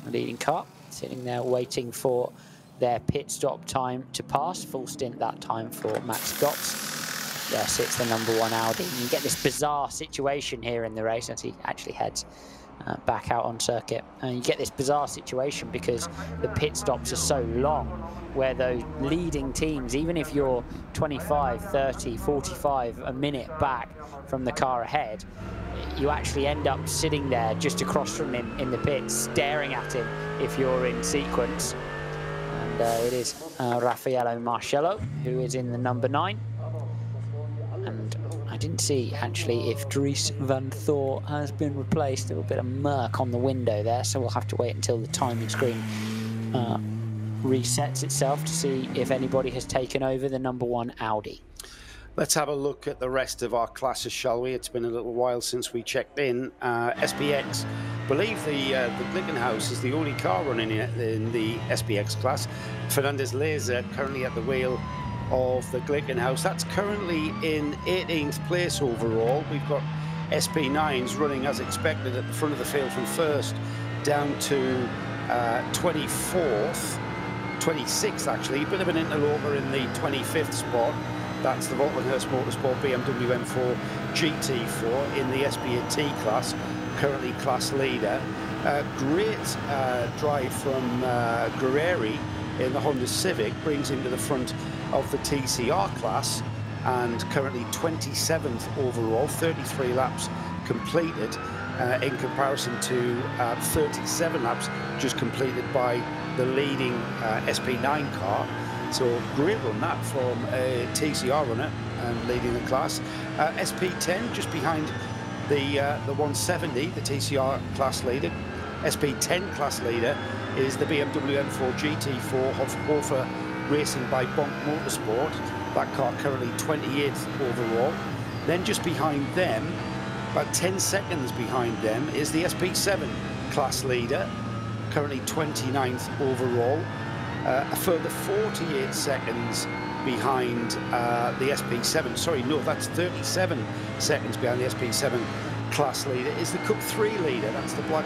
The leading car sitting there waiting for their pit stop time to pass. Full stint that time for Max Gotts. There sits the #1 Audi. You get this bizarre situation here in the race as he actually heads back out on circuit. And you get this bizarre situation because the pit stops are so long, where those leading teams, even if you're 25, 30, 45 a minute back from the car ahead, you actually end up sitting there just across from him in the pits, staring at him if you're in sequence. And it is Raffaello Marcello who is in the #9. And I didn't see actually if Dries van Thor has been replaced. A little bit of murk on the window there, so we'll have to wait until the timing screen resets itself to see if anybody has taken over the #1 Audi. Let's have a look at the rest of our classes, shall we? It's been a little while since we checked in. SPX, believe the Glickenhaus is the only car running in the SPX class. Fernandez Laser currently at the wheel of the Glickenhaus. That's currently in 18th place overall. We've got SP9s running as expected at the front of the field from first down to 24th, 26th actually. A bit of an interloper in the 25th spot. That's the Volkenhurst Motorsport BMW M4 GT4 in the SP8T class, currently class leader. Great drive from Guerrieri in the Honda Civic, brings him to the front of the TCR class, and currently 27th overall, 33 laps completed in comparison to 37 laps just completed by the leading SP9 car. So great run that from a TCR runner and leading the class. SP10 just behind the 170, the TCR class leader. SP10 class leader is the BMW M4 GT4 of Hofer Racing by Bonk Motorsport. That car currently 28th overall. Then just behind them, about 10 seconds behind them, is the SP7 class leader, currently 29th overall. A further 48 seconds behind the SP7. Sorry, no, that's 37 seconds behind the SP7 class leader is the Cup 3 leader. That's the Black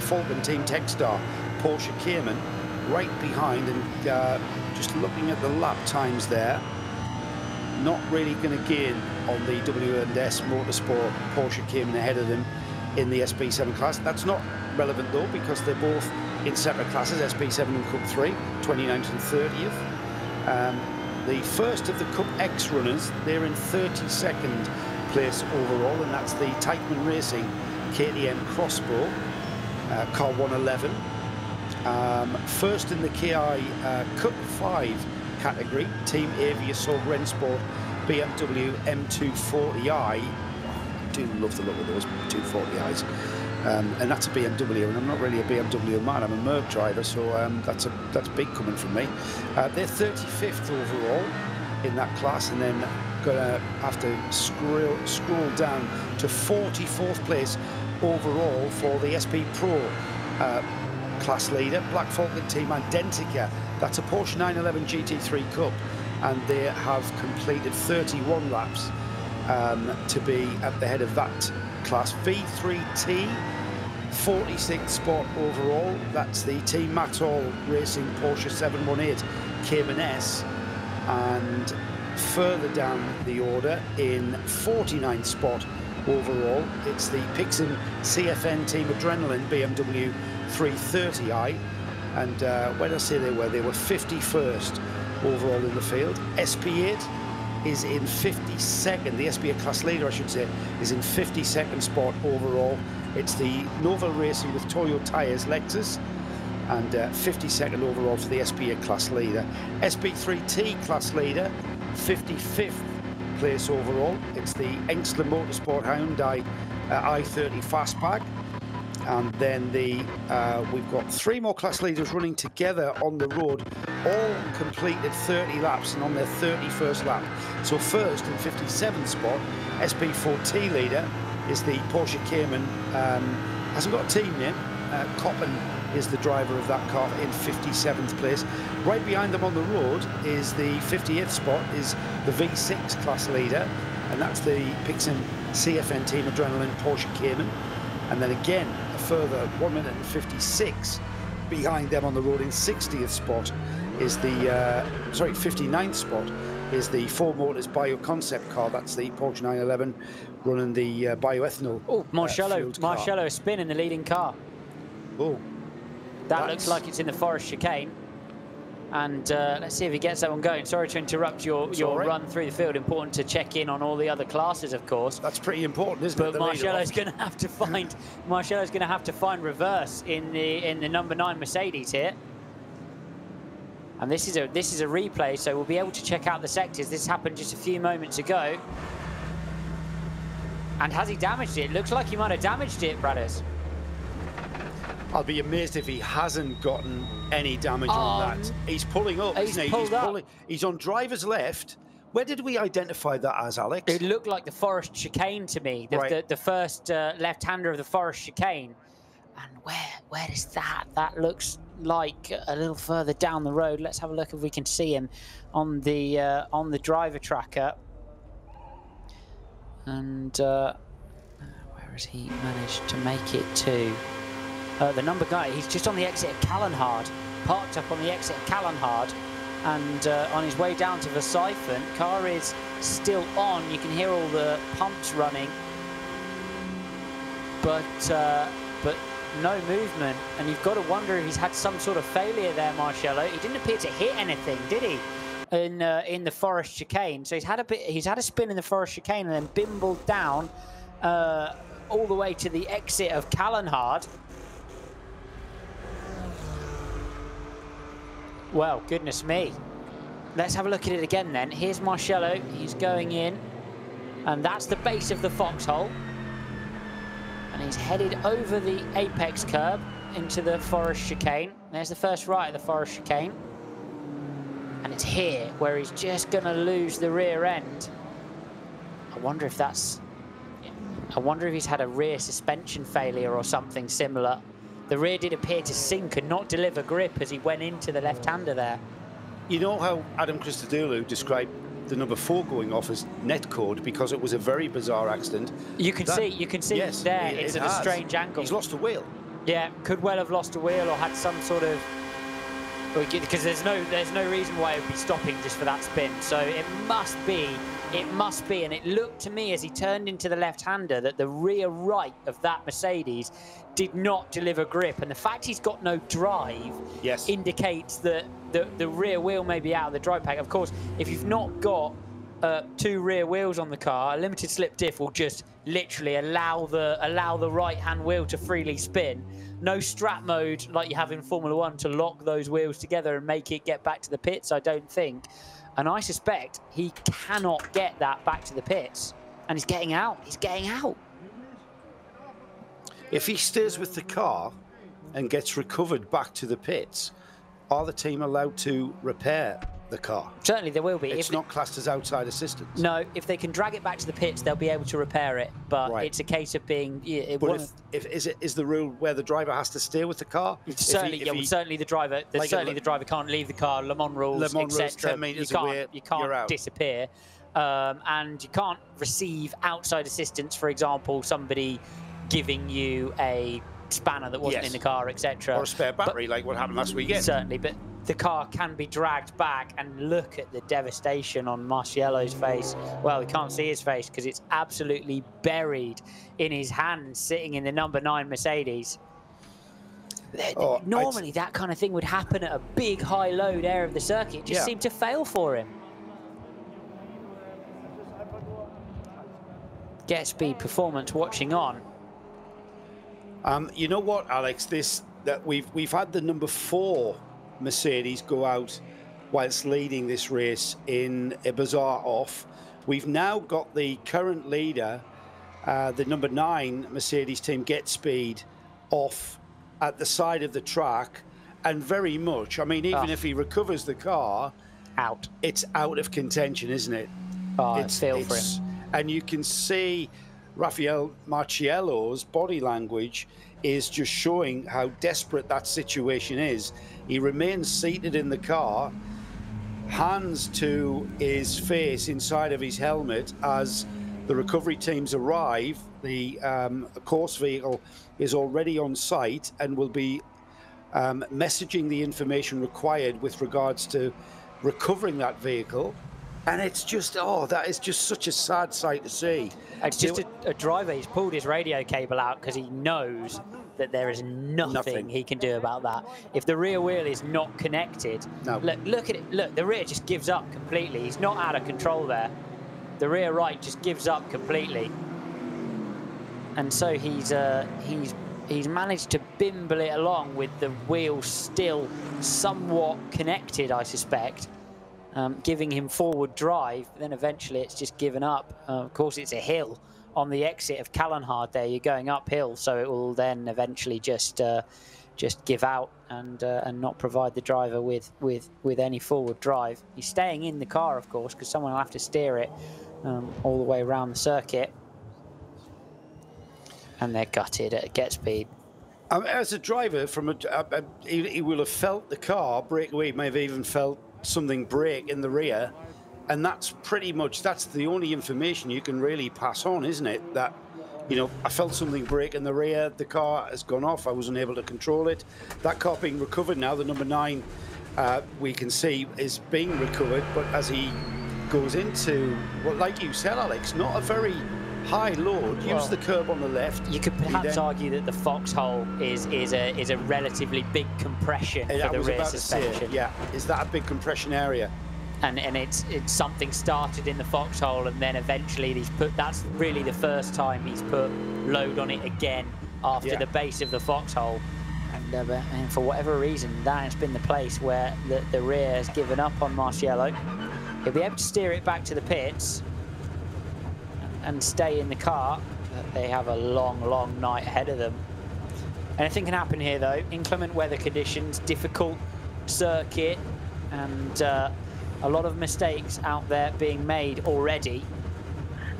Falcon Team Techstar Porsche Cayman, right behind. And just looking at the lap times there, not really going to gain on the W&S Motorsport Porsche Cayman ahead of them in the SP7 class. That's not relevant though, because they're both in separate classes, SP7 and Cup 3, 29th and 30th. The first of the Cup X runners, they're in 32nd place overall, and that's the Teichmann Racing KTM Crossbow, car 111. First in the KI Cup 5 category, Team Aviasol Rennsport BMW M240i. I do love the look of those 240i's. And that's a BMW, and I'm not really a BMW man, I'm a Merc driver, so that's big coming from me. They're 35th overall in that class, and then gonna have to scroll down to 44th place overall for the SP Pro class leader, Black Falcon Team Identica. That's a Porsche 911 GT3 Cup, and they have completed 31 laps to be at the head of that class. V3T, 46th spot overall. That's the Team Maxall Racing Porsche 718 Cayman S. And further down the order, in 49th spot overall, it's the Pixin CFN Team Adrenaline BMW 330i. And when I say they were 51st overall in the field. SP8 is in 52nd, the SP8 class leader I should say, is in 52nd spot overall. It's the Nova Racing with Toyo tyres Lexus, and 52nd overall for the SP8 class leader. SP3T class leader, 55th place overall. It's the Engsler Motorsport Hyundai i30 Fastback. And then we've got three more class leaders running together on the road all completed 30 laps and on their 31st lap. So first in 57th spot, SP4T leader is the Porsche Cayman. Hasn't got a team name. Koppen is the driver of that car in 57th place. Right behind them on the road is the 58th spot, is the V6 class leader, and that's the Pixin CFN Team Adrenaline Porsche Cayman. And then again, a further 1 minute and 56 behind them on the road in 60th spot is the, 59th spot is the Ford Motors Bio Concept car. That's the Porsche 911 running the bioethanol. Oh, Marcello is spinning the leading car. Oh, that looks like it's in the Forest chicane. And let's see if he gets that one going. Sorry to interrupt your run through the field. Important to check in on all the other classes, of course. That's pretty important, isn't it? But Marcello's going to have to find reverse in the number 9 Mercedes here. And this is a replay, so we'll be able to check out the sectors. This happened just a few moments ago. And has he damaged it? Looks like he might have damaged it, Bradders. I'll be amazed if he hasn't gotten any damage on that. He's pulling up, isn't he? He's on driver's left. Where did we identify that as, Alex? It looked like the Forest chicane to me, the first left-hander of the Forest chicane. And where is that? That looks like a little further down the road. Let's have a look if we can see him on the driver tracker. And where has he managed to make it to? The number guy, he's just on the exit of Callanhard, parked up on the exit of Callanhard, and on his way down to Versiphon. Car is still on. You can hear all the pumps running, but no movement. And you've got to wonder if he's had some sort of failure there, Marcello. He didn't appear to hit anything, did he? In the Forest chicane. So he's had a spin in the Forest chicane and then bimbled down all the way to the exit of Callanhard. Well, goodness me. Let's have a look at it again then. Here's Marcello. He's going in. And that's the base of the foxhole. And he's headed over the apex curb into the Forest chicane. There's the first right of the Forest chicane. And it's here where he's just going to lose the rear end. I wonder if he's had a rear suspension failure or something similar. The rear did appear to sink and not deliver grip as he went into the left-hander there. You know how Adam Christodoulou described the number 4 going off as net code because it was a very bizarre accident. You can see yes, there. It's at a strange angle. He's lost a wheel. Yeah, could well have lost a wheel or had some sort of, because there's no reason why it would be stopping just for that spin. So it must be, and it looked to me as he turned into the left-hander that the rear right of that Mercedes did not deliver grip, and the fact he's got no drive indicates that the rear wheel may be out of the drive pack. Of course, if you've not got 2 rear wheels on the car, a limited slip diff will just literally allow the right-hand wheel to freely spin. No strap mode like you have in Formula 1 to lock those wheels together and make it get back to the pits, I don't think. And I suspect he cannot get that back to the pits. And he's getting out. He's getting out. If he stays with the car and gets recovered back to the pits, are the team allowed to repair the car? Certainly there will be. It's not classed as outside assistance. No, if they can drag it back to the pits, they'll be able to repair it. But it's a case of being... Is the rule where the driver has to stay with the car? Certainly the driver can't leave the car. Le Mans rules, etc. 10 meters away, you can't disappear. And you can't receive outside assistance, for example, somebody giving you a spanner that wasn't in the car, etc. Or a spare battery, like what happened last weekend. Certainly, but the car can be dragged back, and look at the devastation on Marciello's face. Well, we can't see his face because it's absolutely buried in his hand, sitting in the number 9 Mercedes. Normally, that kind of thing would happen at a big, high-load area of the circuit. It just seemed to fail for him. Get Speed Performance watching on. You know what, Alex? We've had the number 4 Mercedes go out whilst leading this race in a bizarre off. We've now got the current leader, the number 9 Mercedes team, Get Speed, off at the side of the track, and very much. I mean, even if he recovers the car, it's out of contention, isn't it? Oh, I feel for him. And you can see Rafael Marciello's body language is just showing how desperate that situation is. He remains seated in the car, hands to his face inside of his helmet as the recovery teams arrive. The course vehicle is already on site and will be messaging the information required with regards to recovering that vehicle. And it's just, oh, that is just such a sad sight to see. It's just a driver. He's pulled his radio cable out because he knows that there is nothing he can do about that. If the rear wheel is not connected, look at it. Look, the rear just gives up completely. He's not out of control there. The rear right just gives up completely. And so he's managed to bimble it along with the wheel still somewhat connected, I suspect. Giving him forward drive, then eventually it's just given up. Of course, it's a hill on the exit of Callanhard there. You're going uphill, so it will then eventually just give out and not provide the driver with any forward drive. He's staying in the car, of course, because someone will have to steer it all the way around the circuit. And they're gutted at get speed. As a driver, he will have felt the car break away. He may have even felt something break in the rear, and that's pretty much, that's the only information you can really pass on, isn't it? That, you know, I felt something break in the rear, the car has gone off, I wasn't able to control it. That car being recovered now, the number 9, we can see is being recovered, but as he goes into, well, like you said, Alex, not a very high load. Use the curb on the left. You could perhaps argue that the foxhole is a relatively big compression for the rear suspension. Yeah, is that a big compression area? And it's something started in the foxhole, and then eventually that's really the first time he's put load on it again after the base of the foxhole. And for whatever reason, that has been the place where the rear has given up on Marciello. He'll be able to steer it back to the pits and stay in the car. They have a long night ahead of them. Anything can happen here, though. Inclement weather conditions, difficult circuit, and a lot of mistakes out there being made already.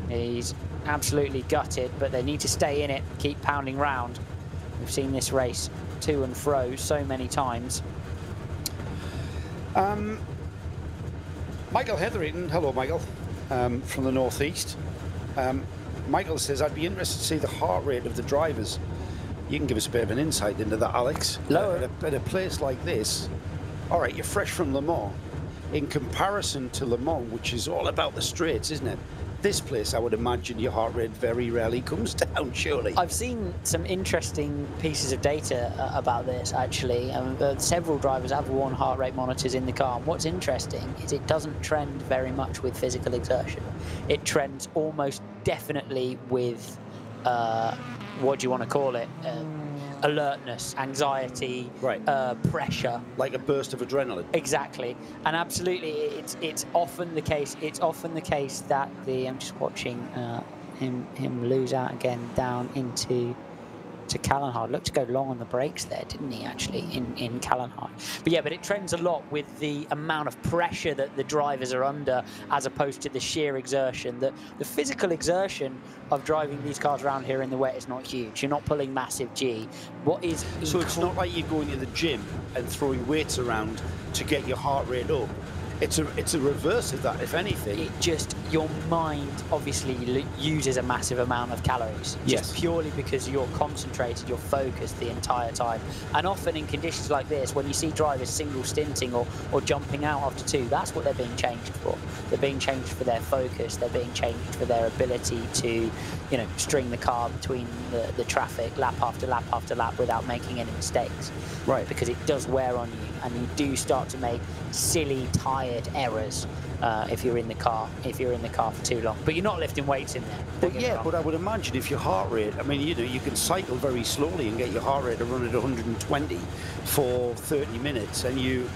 He's absolutely gutted, but they need to stay in it, keep pounding round. We've seen this race to and fro so many times. Michael Hetherington, hello Michael, from the northeast. Michael says, I'd be interested to see the heart rate of the drivers. You can give us a bit of an insight into that, Alex. Lower. At a place like this, all right, you're fresh from Le Mans. In comparison to Le Mans, which is all about the straights, isn't it? This place, I would imagine your heart rate very rarely comes down, surely. I've seen some interesting pieces of data about this, actually. Several drivers have worn heart rate monitors in the car. And what's interesting is it doesn't trend very much with physical exertion. It trends almost definitely with, what do you want to call it? Alertness, anxiety, pressure. Like a burst of adrenaline. Exactly, and absolutely, it's often the case. It's often the case that I'm just watching him lose out again down into Callanhard. Looked to go long on the brakes there, didn't he, actually, in Callanhard? But yeah, but it trends a lot with the amount of pressure that the drivers are under as opposed to the sheer exertion. The physical exertion of driving these cars around here in the wet is not huge. You're not pulling massive G. So it's not like you're going to the gym and throwing weights around to get your heart rate up. It's a reverse of that, if anything. It just, your mind obviously uses a massive amount of calories. Just purely because you're concentrated, you're focused the entire time. And often in conditions like this, when you see drivers single stinting or jumping out after 2, that's what they're being changed for. They're being changed for their focus. They're being changed for their ability to, you know, string the car between the traffic lap after lap after lap without making any mistakes. Right. Because it does wear on you, and you do start to make silly, tired errors if you're in the car for too long. But you're not lifting weights in there. But yeah, but I would imagine if your heart rate, I mean, you know, you can cycle very slowly and get your heart rate to run at 120 for 30 minutes, and you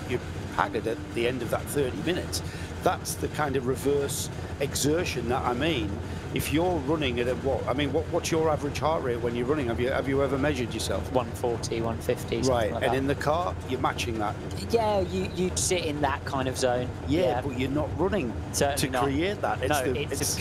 pad it at the end of that 30 minutes. that's the kind of reverse exertion that I mean. If you're running at what's your average heart rate when you're running? Have you ever measured yourself? 140, 150. Right, like and that. In the car, you're matching that. Yeah, you'd sit in that kind of zone. Yeah, but you're not running Certainly to create that. It's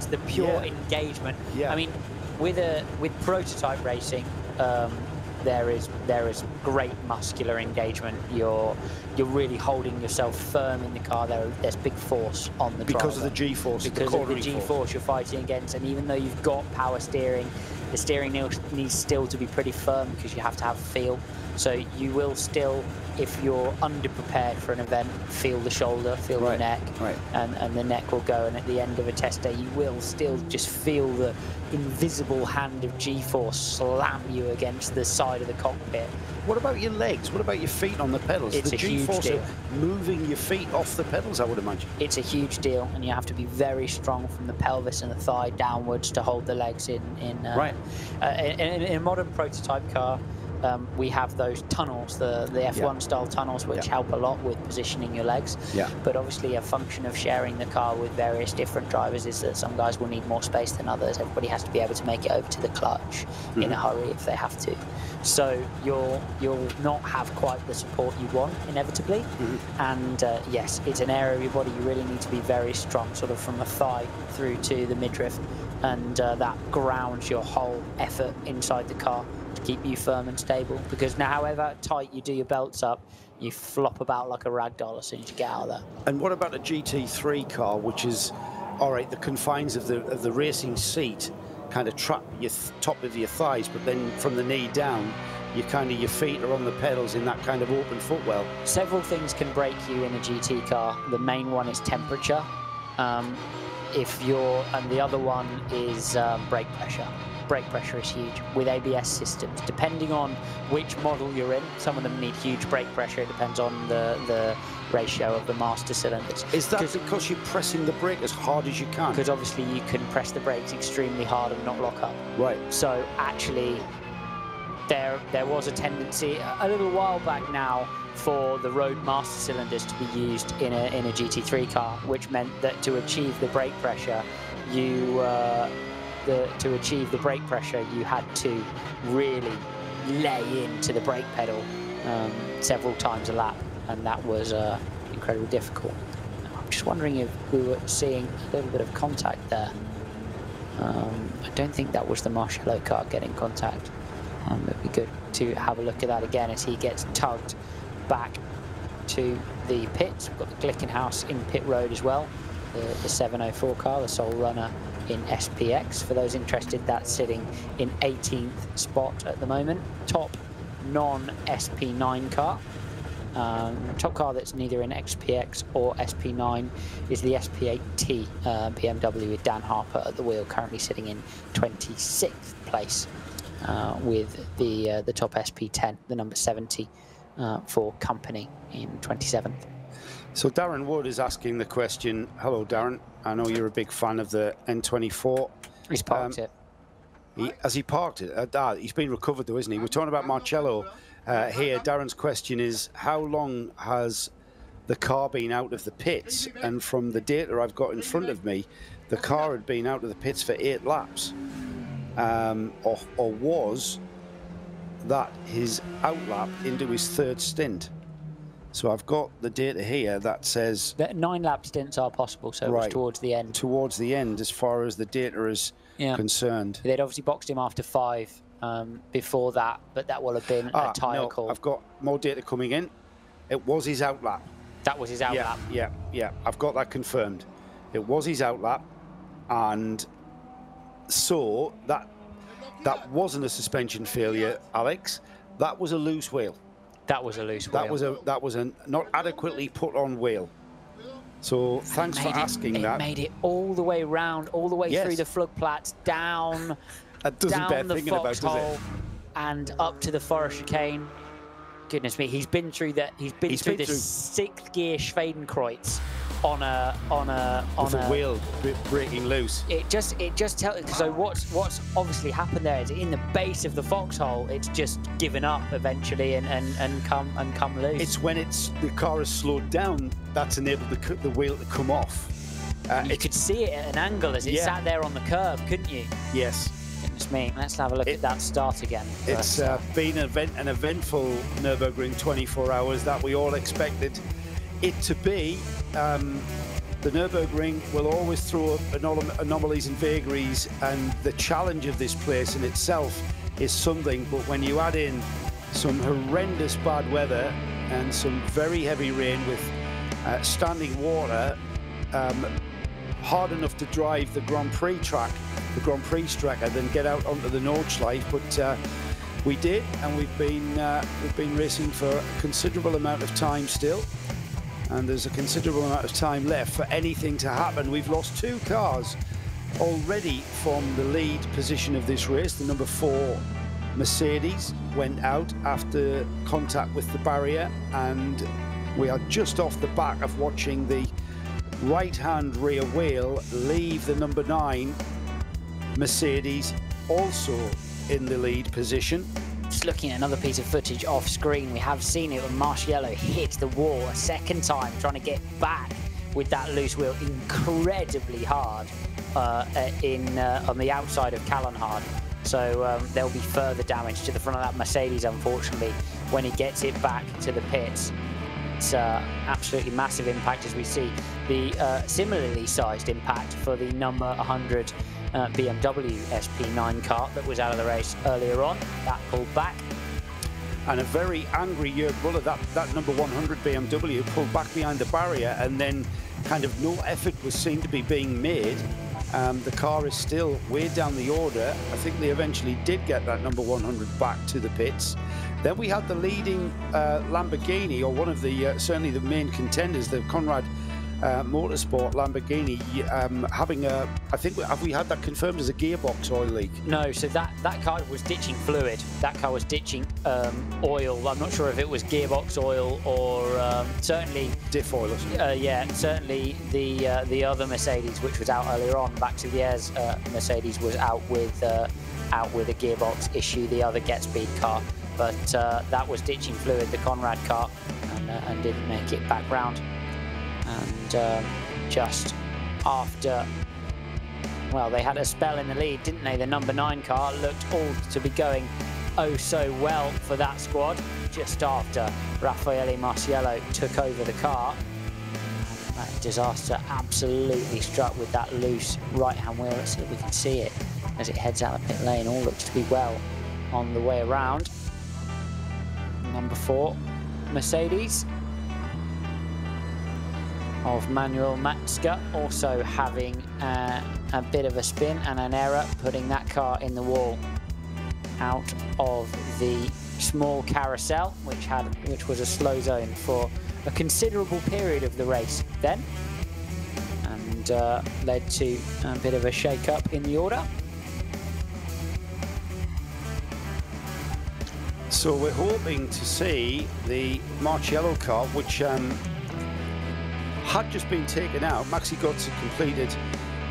the pure engagement. Yeah. I mean, with prototype racing, there is great muscular engagement. You're really holding yourself firm in the car. There's big force on the driver. Because of the G-force. Because of the G-force you're fighting against, and even though you've got power steering, the steering needs still to be pretty firm because you have to have feel. So you will still, if you're underprepared for an event, feel the shoulder, feel the neck, and the neck will go. And at the end of a test day, you will still just feel the invisible hand of G-force slam you against the side of the cockpit. What about your legs? What about your feet on the pedals? It's the a huge G-force deal. Moving your feet off the pedals, I would imagine. It's a huge deal, and you have to be very strong from the pelvis and the thigh downwards to hold the legs in a modern prototype car. We have those tunnels, the F1 style tunnels, which help a lot with positioning your legs. Yeah. But obviously a function of sharing the car with various different drivers is that some guys will need more space than others. Everybody has to be able to make it over to the clutch in a hurry if they have to. So you'll not have quite the support you want, inevitably. And yes, it's an area of your body you really need to be very strong, sort of from the thigh through to the midriff, and that grounds your whole effort inside the car to keep you firm and stable. Because now, however tight you do your belts up, you flop about like a rag doll as soon as you get out of there. And what about a GT3 car, which is, all right, the confines of the racing seat kind of trap your top of your thighs, but then from the knee down, your feet are on the pedals in that kind of open footwell. Several things can break you in a GT car. The main one is temperature. And the other one is brake pressure. Brake pressure is huge with ABS systems. Depending on which model you're in, some of them need huge brake pressure. It depends on the ratio of the master cylinders. Is that because you're pressing the brake as hard as you can? Because obviously you can press the brakes extremely hard and not lock up. Right. So actually, there was a tendency a little while back now for the road master cylinders to be used in a GT3 car, which meant that to achieve the brake pressure, you had to really lay into the brake pedal several times a lap, and that was incredibly difficult. I'm just wondering if we were seeing a little bit of contact there. I don't think that was the Marcello car getting contact. It'd be good to have a look at that again as he gets tugged back to the pits. We've got the Glickenhaus in pit road as well, the 704 car, the sole runner in SPX. For those interested, that's sitting in 18th spot at the moment. Top non-SP9 car. Top car that's neither in XPX or SP9 is the SP8T BMW with Dan Harper at the wheel, currently sitting in 26th place with the top SP10, the number 70 for company in 27th. So Darren Wood is asking the question. Hello, Darren. I know you're a big fan of the N24. He's parked it. Has he parked it? He's been recovered though, isn't he? We're talking about Marcello here. Darren's question is, how long has the car been out of the pits? And from the data I've got in front of me, the car had been out of the pits for 8 laps. Or was that his outlap into his 3rd stint? So I've got the data here that says that 9 lap stints are possible, so it was towards the end. Towards the end, as far as the data is concerned. They'd obviously boxed him after 5 before that, but that will have been a tyre call. I've got more data coming in. It was his outlap. That was his outlap. Yeah. I've got that confirmed. It was his outlap, and so that wasn't a suspension failure, Alex. That was a loose wheel. That was a loose wheel. That was a not adequately put on wheel. So thanks for asking that. It made it all the way round, all the way through the Flugplatz, down, that doesn't bear down the thinking about, does foxhole, it? and up to the forest chicane. goodness me, he's been through that. He's been through the 6th gear Schwedenkreuz on a wheel breaking loose. It just tells. So what's obviously happened there is in the base of the foxhole, it's just given up eventually and come loose. It's when the car is slowed down that's enabled the wheel to come off. You could see it at an angle as it sat there on the curb, couldn't you? Yes. Goodness me. Let's have a look at that start again. It's been an eventful Nürburgring 24 hours that we all expected it to be. The Nürburgring will always throw up anomalies and vagaries, and the challenge of this place in itself is something, but when you add in some horrendous bad weather and some very heavy rain with standing water, hard enough to drive the Grand Prix track, the Grand Prix track, and then get out onto the Nordschleife, but we did, and we've been racing for a considerable amount of time still, and there's a considerable amount of time left for anything to happen. We've lost 2 cars already from the lead position of this race. The number 4 Mercedes went out after contact with the barrier, and we are just off the back of watching the right-hand rear wheel leave the number 9 Mercedes, also in the lead position. Just looking at another piece of footage off screen, we have seen it when Marciello hit the wall a second time trying to get back with that loose wheel incredibly hard on the outside of Callanhard. So there'll be further damage to the front of that Mercedes, unfortunately, when he gets it back to the pits. It's absolutely massive impact, as we see the similarly sized impact for the number 100 BMW SP9 car that was out of the race earlier on. That pulled back. And a very angry Jörg Buller, that number 100 BMW, pulled back behind the barrier, and then kind of no effort was seen to be being made. The car is still way down the order. I think they eventually did get that number 100 back to the pits. Then we had the leading Lamborghini, or one of the certainly the main contenders, the Conrad Motorsport Lamborghini, having a, I think, have we had that confirmed as a gearbox oil leak? No, so that car was ditching fluid. That car was ditching oil. I'm not sure if it was gearbox oil or certainly diff oil or something. Yeah, certainly the other Mercedes, which was out earlier on, back to the airs, Mercedes was out with a gearbox issue, the other Get Speed car. But that was ditching fluid, the Conrad car, and didn't make it back round. And just after, well, they had a spell in the lead, didn't they? The number 9 car looked all to be going oh so well for that squad. Just after Raffaele Marciello took over the car, that disaster absolutely struck with that loose right-hand wheel. Let's see if we can see it as it heads out of pit lane. All looks to be well on the way around. Number 4 Mercedes of Manuel Matzka also having a bit of a spin and an error, putting that car in the wall out of the small carousel, which was a slow zone for a considerable period of the race then, and led to a bit of a shake-up in the order. So we're hoping to see the Marciello car, which had just been taken out. Maxi Götz had completed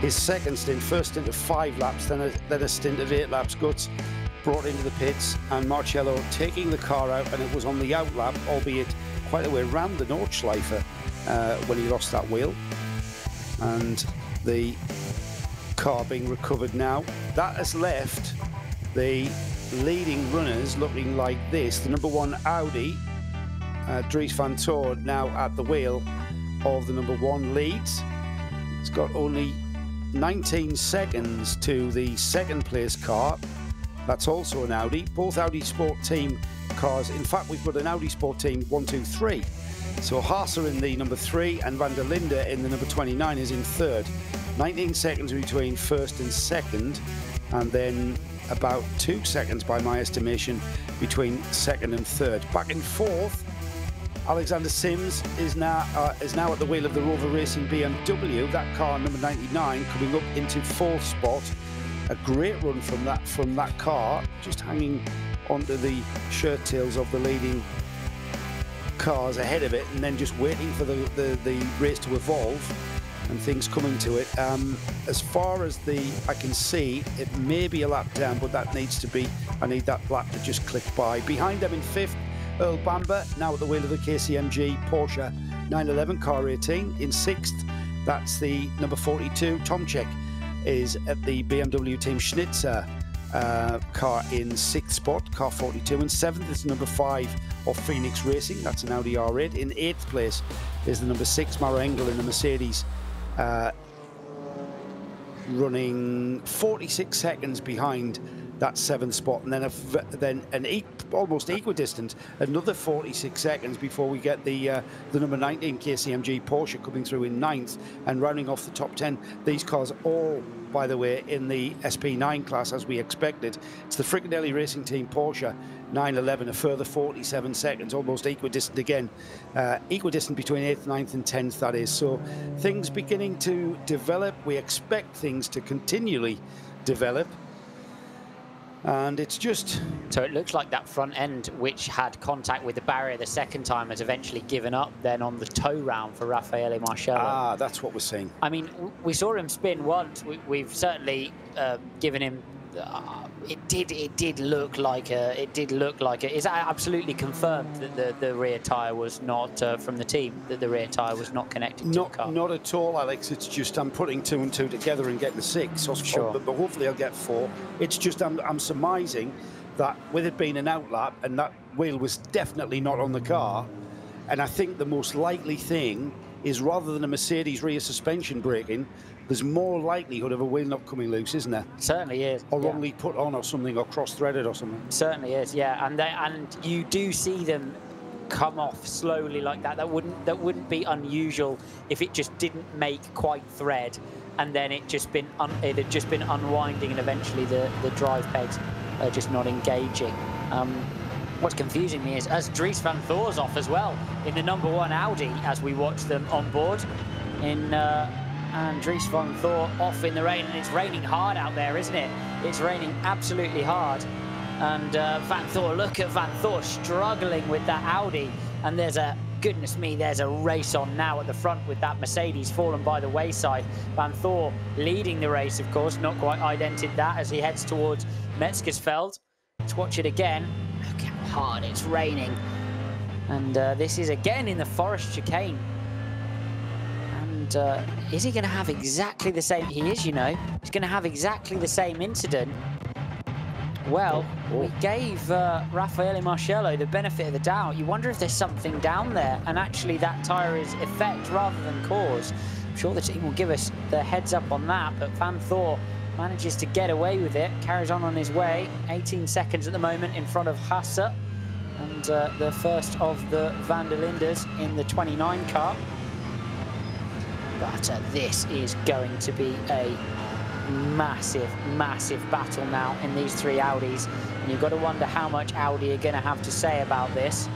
his second stint, first stint of 5 laps, then a stint of 8 laps. Götz brought into the pits, and Marciello taking the car out, and it was on the out lap, albeit quite a way around the Nordschleife when he lost that wheel. And the car being recovered now. That has left the leading runners looking like this. The number 1 Audi, Dries van Toor, now at the wheel of the number 1 leads. It's got only 19 seconds to the second place car. That's also an Audi. Both Audi Sport Team cars. In fact, we've got an Audi Sport Team 1, 2, 3. So Haase in the number 3 and Van der Linde in the number 29 is in third. 19 seconds between first and second, and then about 2 seconds by my estimation between second and third. Back in fourth, Alexander Sims is now at the wheel of the Rover Racing BMW. That car, number 99, coming up into 4th spot. A great run from that car, just hanging onto the shirt tails of the leading cars ahead of it and then just waiting for the race to evolve and things coming to it. As far as I can see, it may be a lap down, but that needs to be, I need that lap to just click by. Behind them in 5th, Earl Bamber, now at the wheel of the KCMG Porsche 911 car 18. In 6th, that's the number 42, Tomczyk is at the BMW Team Schnitzer car in 6th spot, car 42. In 7th is number 5 of Phoenix Racing, that's an Audi R8. In 8th place is the number 6, Mara Engel in the Mercedes, running 46 seconds behind that 7th spot, and then almost equidistant, another 46 seconds before we get the number 19 KCMG Porsche coming through in 9th and rounding off the top 10. These cars all, by the way, in the SP9 class as we expected. It's the Fricandelli Racing Team Porsche 911, a further 47 seconds, almost equidistant again. Equidistant between 8th, 9th and 10th, that is. So things beginning to develop. We expect things to continually develop. And it's just... So it looks like that front end, which had contact with the barrier the second time, has eventually given up then on the toe round for Raffaele Marcello. Ah, that's what we're seeing. I mean, we saw him spin once. We've certainly given him... it did look like it's absolutely confirmed that the rear tyre was not from the team, that the rear tyre was not connected to the car. Not at all, Alex. It's just I'm putting 2 and 2 together and getting 6. Sure. But hopefully I'll get 4. It's just I'm surmising that with it being an outlap and that wheel was definitely not on the car, and I think the most likely thing is rather than a Mercedes rear suspension breaking, there's more likelihood of a wheel not coming loose, isn't there? Certainly is. Or wrongly put on or something, or cross-threaded or something. Certainly is, yeah. And you do see them come off slowly like that. That wouldn't be unusual if it just didn't make quite thread, and then it had just been unwinding, and eventually the drive pegs are just not engaging. What's confusing me is as Dries van Thor's off as well in the number 1 Audi as we watch them on board and Dries van Thor off in the rain, and it's raining hard out there, isn't it? It's raining absolutely hard. And Van Thor, look at Van Thor struggling with that Audi. And there's goodness me, there's a race on now at the front with that Mercedes fallen by the wayside. Van Thor leading the race, of course, not quite idented that as he heads towards Metzgersfeld. Let's watch it again. Look how hard it's raining. And this is again in the forest chicane. Is he going to have exactly the same? He is, you know. He's going to have exactly the same incident. Well, we gave Raffaele Marcello the benefit of the doubt. You wonder if there's something down there, and actually that tyre is effect rather than cause. I'm sure the team will give us the heads up on that, but Van Thor manages to get away with it, carries on his way. 18 seconds at the moment in front of Hasse, and the first of the Van der Lindes in the 29 car. But this is going to be a massive, massive battle now in these 3 Audis. And you've got to wonder how much Audi are going to have to say about this.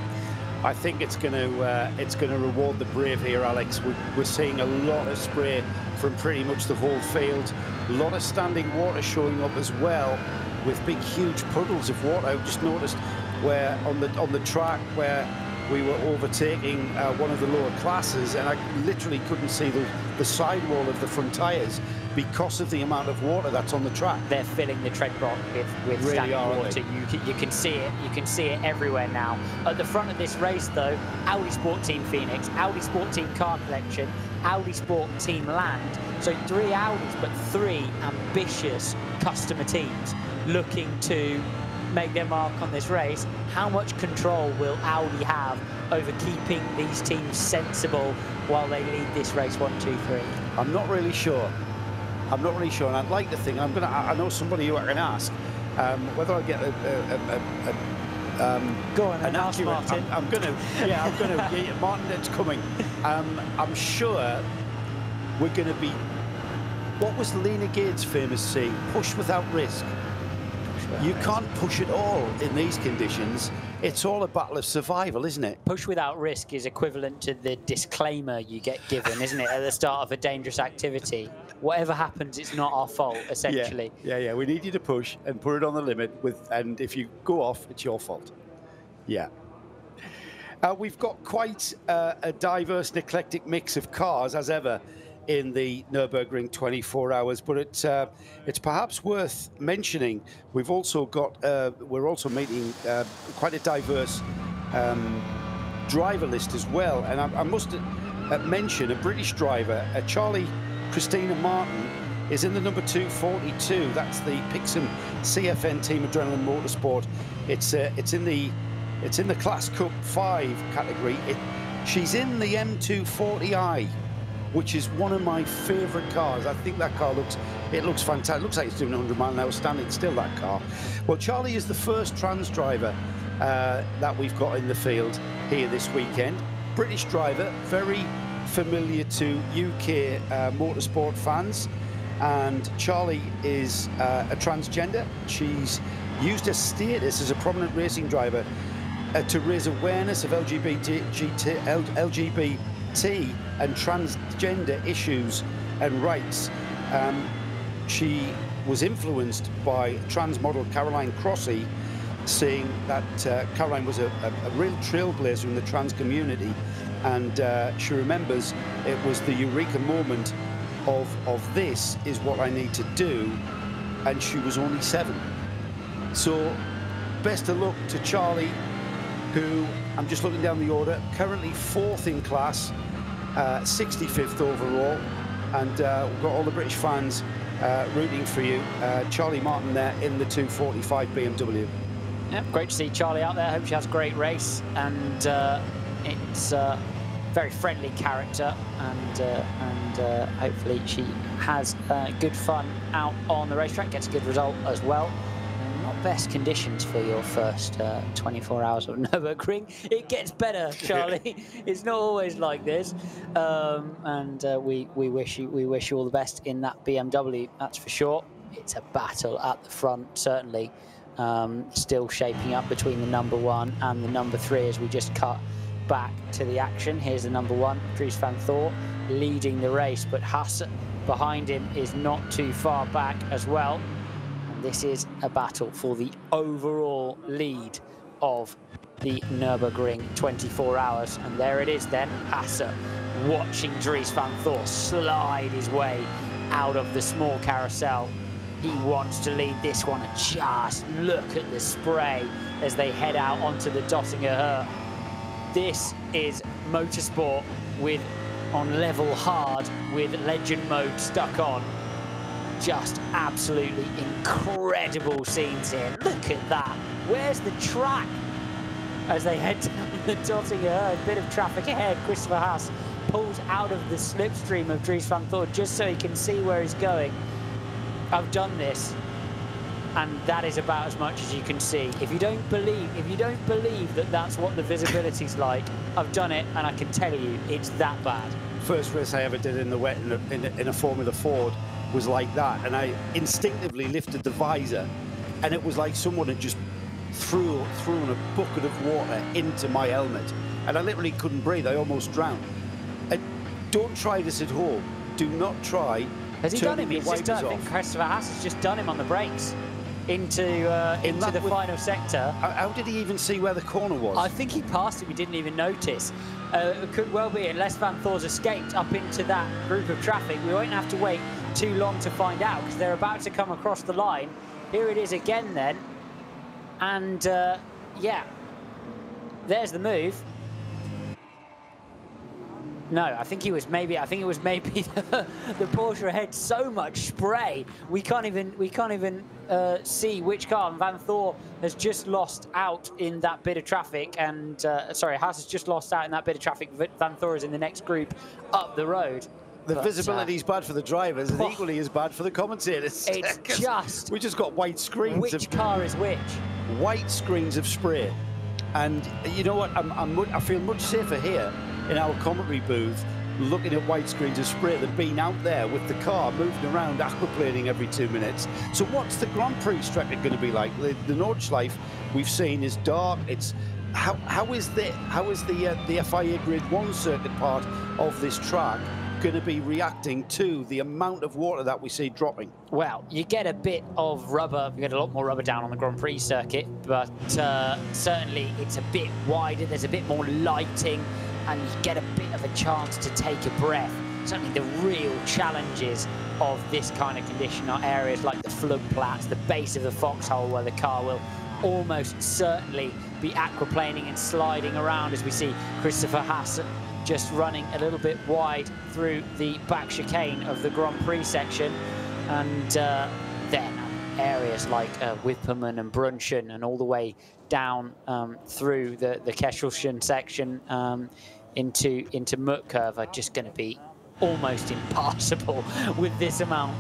I think it's going to reward the brave here, Alex. We're seeing a lot of spray from pretty much the whole field. A lot of standing water showing up as well, with big, huge puddles of water. I just noticed where on the track where we were overtaking one of the lower classes, and I literally couldn't see the sidewall of the front tyres because of the amount of water that's on the track. They're filling the tread block with really standing water. You can see it. You can see it everywhere now. At the front of this race, though, Audi Sport Team Phoenix, Audi Sport Team Car Collection, Audi Sport Team Land. So 3 Audis, but 3 ambitious customer teams looking to make their mark on this race. How much control will Audi have over keeping these teams sensible while they lead this race 1, 2, 3? I'm not really sure. I'm not really sure, and I'd like to think I know somebody who I can ask whether I get go on and ask Martin. I'm going to. Yeah, Martin, it's coming. I'm sure we're going to be. What was Lena Gade's famous saying? Push without risk. You can't push at all in these conditions. It's all a battle of survival, isn't it? Push without risk is equivalent to the disclaimer you get given, isn't it, at the start of a dangerous activity? Whatever happens, it's not our fault, essentially. Yeah. We need you to push and put it on the limit, and if you go off, it's your fault. Yeah. We've got quite a diverse and eclectic mix of cars, as ever, in the Nürburgring 24 hours, but it's perhaps worth mentioning we've also got we're also meeting quite a diverse driver list as well, and I must mention a British driver, Charlie Christina Martin, is in the number 242. That's the Pixum CFN Team Adrenaline Motorsport. It's in the Class Cup 5 category. She's in the M240i, which is one of my favourite cars. I think that car looks fantastic. It looks like it's doing 100 mile an hour standing still, that car. Well, Charlie is the first trans driver that we've got in the field here this weekend. British driver, very familiar to UK motorsport fans. And Charlie is a transgender. She's used her status as a prominent racing driver to raise awareness of LGBT and transgender issues and rights. She was influenced by trans model Caroline Crossy, saying that Caroline was a real trailblazer in the trans community, and she remembers it was the eureka moment of this is what I need to do, and she was only 7. So best of luck to Charlie, who, I'm just looking down the order, currently 4th in class, 65th overall, and we've got all the British fans rooting for you. Charlie Martin there in the 245 BMW. Yeah, great to see Charlie out there. Hope she has a great race, and it's a very friendly character, and hopefully she has good fun out on the racetrack, gets a good result as well. Not best conditions for your first 24 hours of Nürburgring. It gets better, Charlie. It's not always like this, and we wish you all the best in that BMW. That's for sure. It's a battle at the front, certainly. Still shaping up between the number 1 and the number 3 as we just cut back to the action. Here's the number 1, Dries van Thor, leading the race, but Haas behind him is not too far back as well. This is a battle for the overall lead of the Nürburgring 24 hours. And there it is then, Hasse watching Dries van Thor slide his way out of the small carousel. He wants to lead this one, and just look at the spray as they head out onto the Dottinger. This is motorsport on level hard with legend mode stuck on. Just absolutely incredible scenes here. Look at that. Where's the track? As they head down the Dottinger, a bit of traffic ahead. Christopher Haas pulls out of the slipstream of Dries van Thor just so he can see where he's going. I've done this, and that is about as much as you can see. If you don't believe that that's what the visibility's like, I've done it, and I can tell you it's that bad. First race I ever did in the wet in a Formula Ford was like that, and I instinctively lifted the visor, and it was like someone had just thrown a bucket of water into my helmet, and I literally couldn't breathe. I almost drowned. And don't try this at home. Do not try. Has he done him? He's just done. I think Christopher Haas has just done him on the brakes into the final sector. How did he even see where the corner was? I think he passed it. We didn't even notice. It could well be, unless Van Thor's escaped up into that group of traffic. We won't have to wait too long to find out, because they're about to come across the line. Here it is again then, and yeah, there's the move. No, I think it was maybe the Porsche ahead. So much spray, we can't even see which car. And Van Thor has just lost out in that bit of traffic, and sorry, Haas has just lost out in that bit of traffic. Van Thor is in the next group up the road. The visibility is bad for the drivers, and equally as bad for the commentators. It's just we just got white screens. Which car is which? White screens of spray, and you know what? I feel much safer here in our commentary booth, looking at white screens of spray than being out there with the car moving around, aquaplaning every 2 minutes. So what's the Grand Prix track going to be like? The Nordschleife we've seen is dark. It's how is the FIA Grid 1 circuit part of this track going to be reacting to the amount of water that we see dropping? Well, you get a bit of rubber, you get a lot more rubber down on the Grand Prix circuit, but certainly it's a bit wider, there's a bit more lighting, and you get a bit of a chance to take a breath. Certainly the real challenges of this kind of condition are areas like the floodplats, the base of the foxhole, where the car will almost certainly be aquaplaning and sliding around, as we see Christopher Haas just running a little bit wide through the back chicane of the Grand Prix section. And then areas like Wipperman and Brunchen and all the way down through the Kesselchen section into Mutkirch are just going to be almost impassable with this amount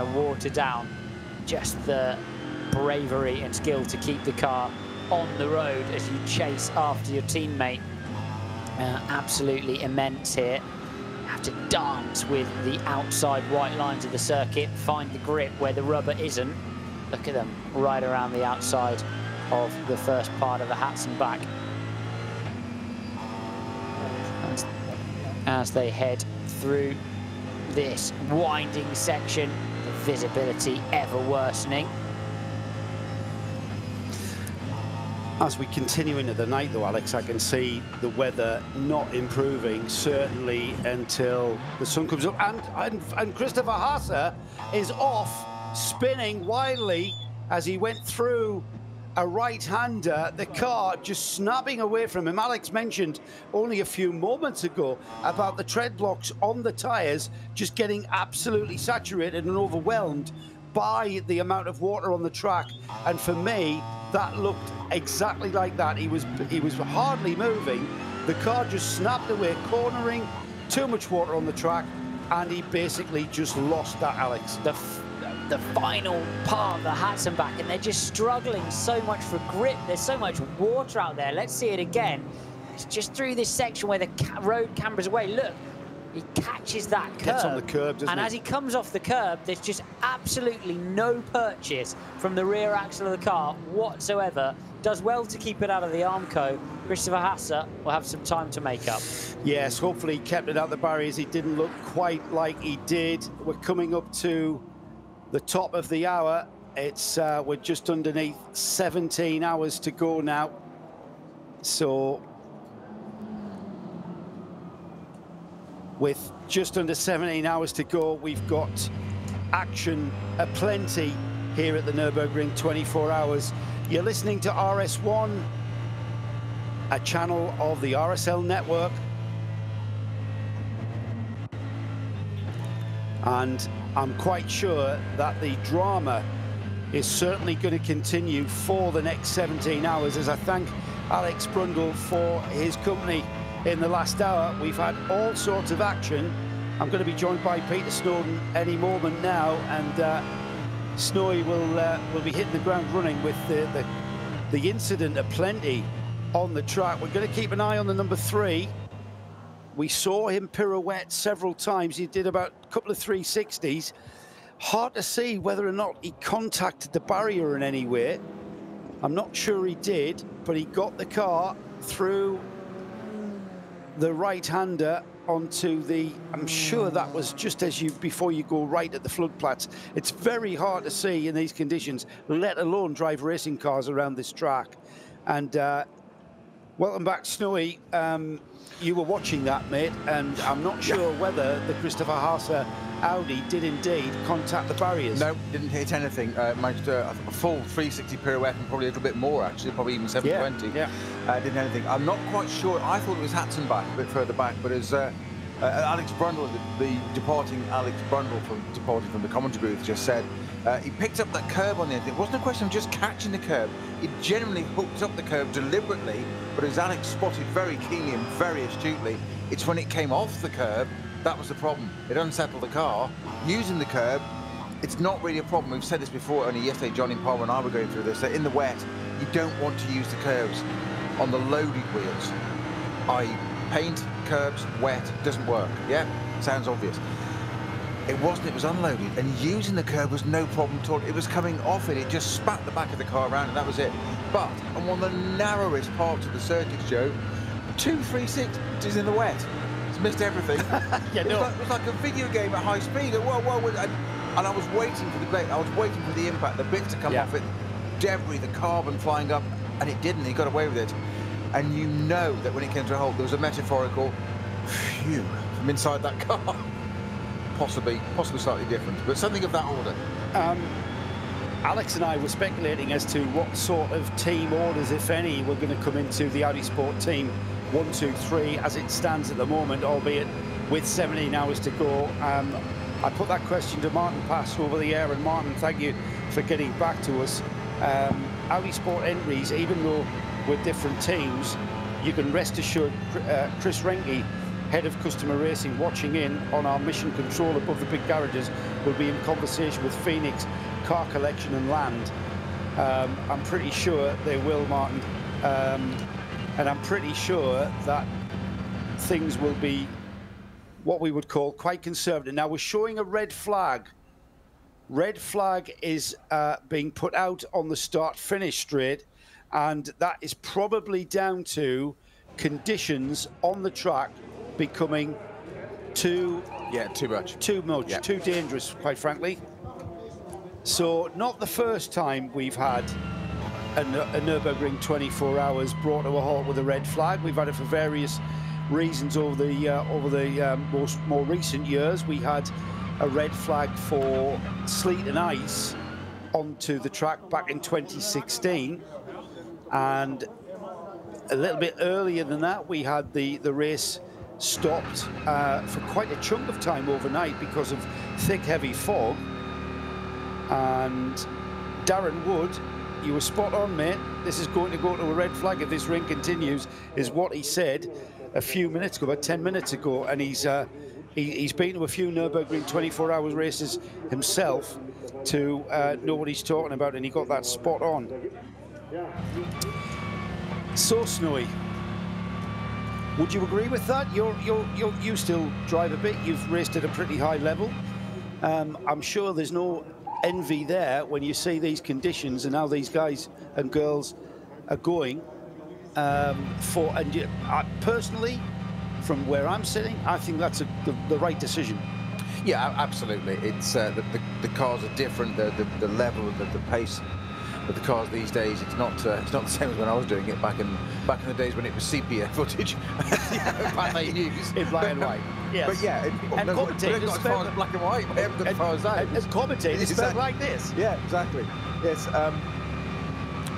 of water down. Just the bravery and skill to keep the car on the road as you chase after your teammate, absolutely immense here. You have to dance with the outside white lines of the circuit, find the grip where the rubber isn't. Look at them right around the outside of the first part of the Hatzenbach as they head through this winding section, the visibility ever worsening. As we continue into the night, though, Alex, I can see the weather not improving, certainly until the sun comes up. And Christopher Haas is off, spinning wildly as he went through a right-hander, the car just snapping away from him. Alex mentioned only a few moments ago about the tread blocks on the tyres just getting absolutely saturated and overwhelmed by the amount of water on the track. And for me, that looked exactly like that. He was hardly moving. The car just snapped away, cornering, too much water on the track, and he basically just lost that, Alex. The final part of the Hatzenbach, and they're just struggling so much for grip. There's so much water out there. Let's see it again. It's just through this section where the road cambers away. Look, he catches that curb. Gets on the curb, doesn't and he? as he comes off the curb, there's just absolutely no purchase from the rear axle of the car whatsoever. Does well to keep it out of the Armco. Christopher Haas will have some time to make up. Yes, hopefully he kept it out the barriers. He didn't look quite like he did. We're coming up to the top of the hour. It's we're just underneath 17 hours to go now. So with just under 17 hours to go, we've got action aplenty here at the Nürburgring 24 hours. You're listening to RS1, a channel of the RSL network. And I'm quite sure that the drama is certainly going to continue for the next 17 hours, as I thank Alex Brundle for his company in the last hour. We've had all sorts of action. I'm going to be joined by Peter Snowden any moment now, and Snowy will be hitting the ground running with the incident aplenty on the track. We're going to keep an eye on the number 3. We saw him pirouette several times. He did about a couple of 360s. Hard to see whether or not he contacted the barrier in any way. I'm not sure he did, but he got the car through the right-hander onto the, I'm sure that was just as before you go right at the floodplats. It's very hard to see in these conditions, let alone drive racing cars around this track. And welcome back, Snowy. You were watching that, mate, and I'm not sure whether the Christopher Haas Audi did indeed contact the barriers. No, didn't hit anything. Managed a full 360 pirouette and probably a little bit more, actually, probably even 720. Yeah. Didn't anything. I'm not quite sure. I thought it was Hatzenbach a bit further back, but as Alex Brundle, the departing Alex Brundle departing from the commentary booth, just said, he picked up that curb on the end. It wasn't a question of just catching the curb. He generally hooked up the curb deliberately, but as Alex spotted very keenly and very astutely, it's when it came off the curb that was the problem. It unsettled the car. Using the curb, it's not really a problem. We've said this before, only yesterday Johnny Palmer and I were going through this, that in the wet, you don't want to use the curbs on the loaded wheels. I.e. paint, curbs, wet, doesn't work. Yeah, sounds obvious. It wasn't, it was unloaded, and using the curb was no problem at all. It was coming off it just spat the back of the car around, and that was it. But on one of the narrowest parts of the circuit, Joe, 2 360s in the wet. It's just missed everything. Yeah, it was like a video game at high speed. And I was waiting for the impact, the bits to come off it, debris, the carbon flying up, and it didn't. He got away with it. And you know that when it came to a halt, there was a metaphorical phew from inside that car. Possibly slightly different, but something of that order. Alex and I were speculating as to what sort of team orders, if any, were going to come into the Audi Sport team 1, 2, 3 as it stands at the moment, albeit with 17 hours to go. I put that question to Martin Pass over the air, and Martin, thank you for getting back to us. Audi Sport entries, even though we're different teams, you can rest assured Chris Renke, head of customer racing, watching in on our mission control above the big garages, will be in conversation with Phoenix, Car Collection and Land. I'm pretty sure they will, Martin, and I'm pretty sure that things will be what we would call quite conservative. Now we're showing a red flag. Red flag is being put out on the start-finish straight, and that is probably down to conditions on the track becoming too much, too dangerous, quite frankly. So not the first time we've had a Nürburgring 24 hours brought to a halt with a red flag. We've had it for various reasons over the more recent years. We had a red flag for sleet and ice onto the track back in 2016, and a little bit earlier than that we had the race stopped for quite a chunk of time overnight because of thick, heavy fog. And Darren Wood, you were spot on, mate. This is going to go to a red flag if this rain continues, is what he said a few minutes ago, about 10 minutes ago. And he's been to a few Nürburgring 24 hours races himself to know what he's talking about, and he got that spot on. So snowy. Would you agree with that? You still drive a bit. You've raced at a pretty high level. I'm sure there's no envy there when you see these conditions and how these guys and girls are going. Personally, from where I'm sitting, I think that's the right decision. Yeah, absolutely. It's the cars are different. The level of the pace of the cars these days, it's not the same as when I was doing it back in the days when it was sepia footage, Pathé News in black and white. Yes. But yeah, and commentators not as far as black and white. We haven't got as far as that. And commentators felt like this. Yeah, exactly. Yes,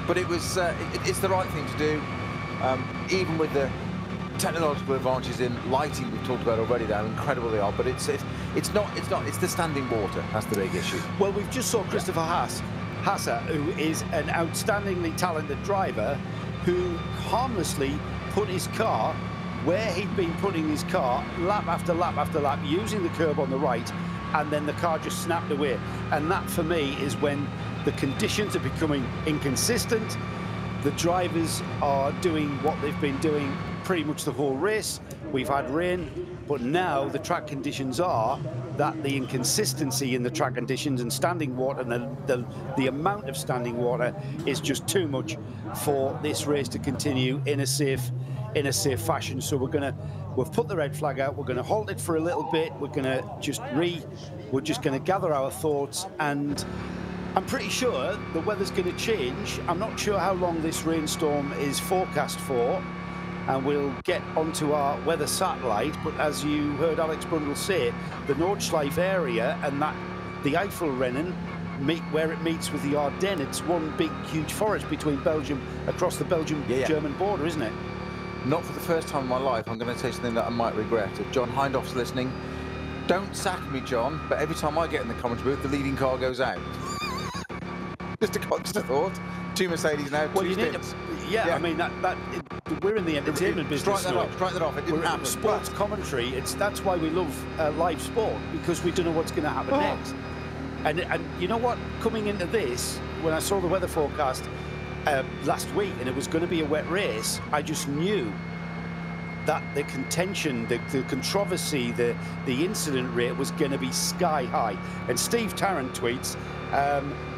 but it was it's the right thing to do, even with the technological advantages in lighting we've talked about already. How incredible they are, but it's the standing water. That's the big issue. Well, we've just saw Christopher Hasser, who is an outstandingly talented driver, who harmlessly put his car where he'd been putting his car lap after lap after lap, using the curb on the right, and then the car just snapped away. And that, for me, is when the conditions are becoming inconsistent. The drivers are doing what they've been doing pretty much the whole race. We've had rain, but now the track conditions are that the inconsistency in the track conditions and standing water, and the amount of standing water is just too much for this race to continue in a safe fashion. So we've put the red flag out. We're going to halt it for a little bit. We're going to just gather our thoughts, and I'm pretty sure the weather's going to change. I'm not sure how long this rainstorm is forecast for, and we'll get onto our weather satellite. But as you heard Alex Brundle say, the Nordschleife area and the Eifelrennen where it meets with the Ardennes, it's one big, huge forest between Belgium, across the Belgium-German border, isn't it? Not for the first time in my life, I'm going to say something that I might regret. If John Hindhoff's listening, don't sack me, John, but every time I get in the commentary booth, the leading car goes out. Just a thought. 2 Mercedes now, well, 2 you need stints. I mean, we're in the entertainment business. Strike that off. It didn't happen. Sports commentary. That's why we love live sport, because we don't know what's going to happen next. And you know what? Coming into this, when I saw the weather forecast last week, and it was going to be a wet race, I just knew that the contention, the controversy, the incident rate was going to be sky high. And Steve Tarrant tweets,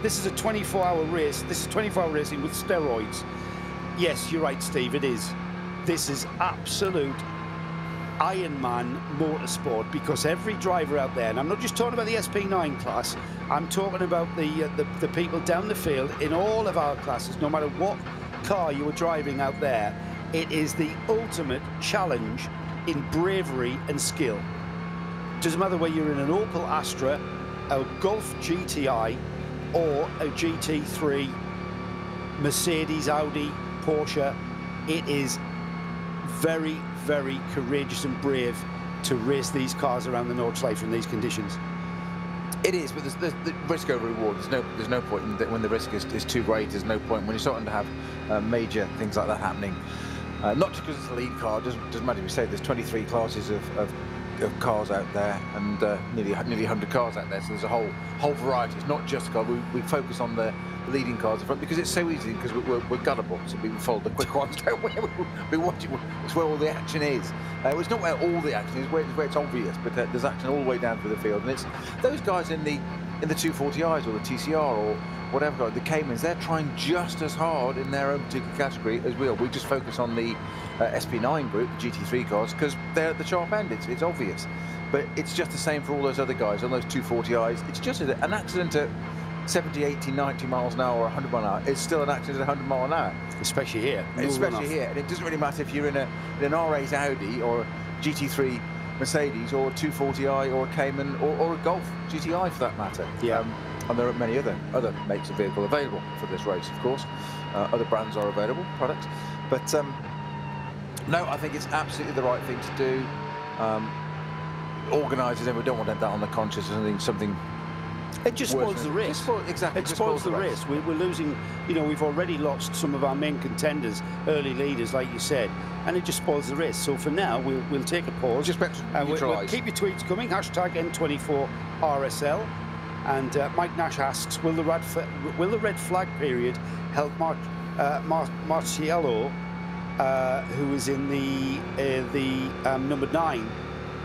this is a 24-hour race. This is 24-hour racing with steroids. Yes, you're right, Steve, it is. This is absolute Ironman motorsport, because every driver out there, and I'm not just talking about the SP9 class, I'm talking about the people down the field in all of our classes, no matter what car you are driving out there, it is the ultimate challenge in bravery and skill. Doesn't matter whether you're in an Opel Astra, a Golf GTI, or a GT3, Mercedes, Audi, Porsche. It is very, very courageous and brave to race these cars around the Nordschleife in these conditions. It is, but there's the risk over reward. There's no point in that when the risk is too great. There's no point when you're starting to have major things like that happening. Not just because it's a lead car. Doesn't matter if you say there's 23 classes of cars out there, and nearly 100 cars out there. So there's a whole variety. It's not just car. We focus on the leading cars in front because it's so easy, because we're gullible, so we follow the quick ones, don't we? We watch it. It's where all the action is. It's not where all the action is, where it's obvious, but there's action all the way down through the field, and it's those guys in the 240i's or the TCR or whatever, the Caymans, they're trying just as hard in their own particular category as we are. We just focus on the SP9 group, the GT3 cars, because they're at the sharp end. It's obvious, but it's just the same for all those other guys on those 240i's. It's just an accident at 70, 80, 90 miles an hour or 100 miles an hour. It's still an accident at 100 miles an hour. Especially here. Especially here. And it doesn't really matter if you're in an R8 Audi or a GT3 Mercedes or a 240i or a Cayman or a Golf GTI for that matter. Yeah. And there are many other makes of vehicle available for this race, of course. Other brands are available, products. But no, I think it's absolutely the right thing to do. Organisers, and we don't want that on the conscience as something. It just spoils the race. Exactly. It spoils the race. We're losing, you know, we've already lost some of our main contenders, early leaders, like you said, and it just spoils the race. So for now, we'll take a pause. Just we'll keep your tweets coming, hashtag N24RSL. And Mike Nash asks, will the red flag period help Marciello, who is in the number 9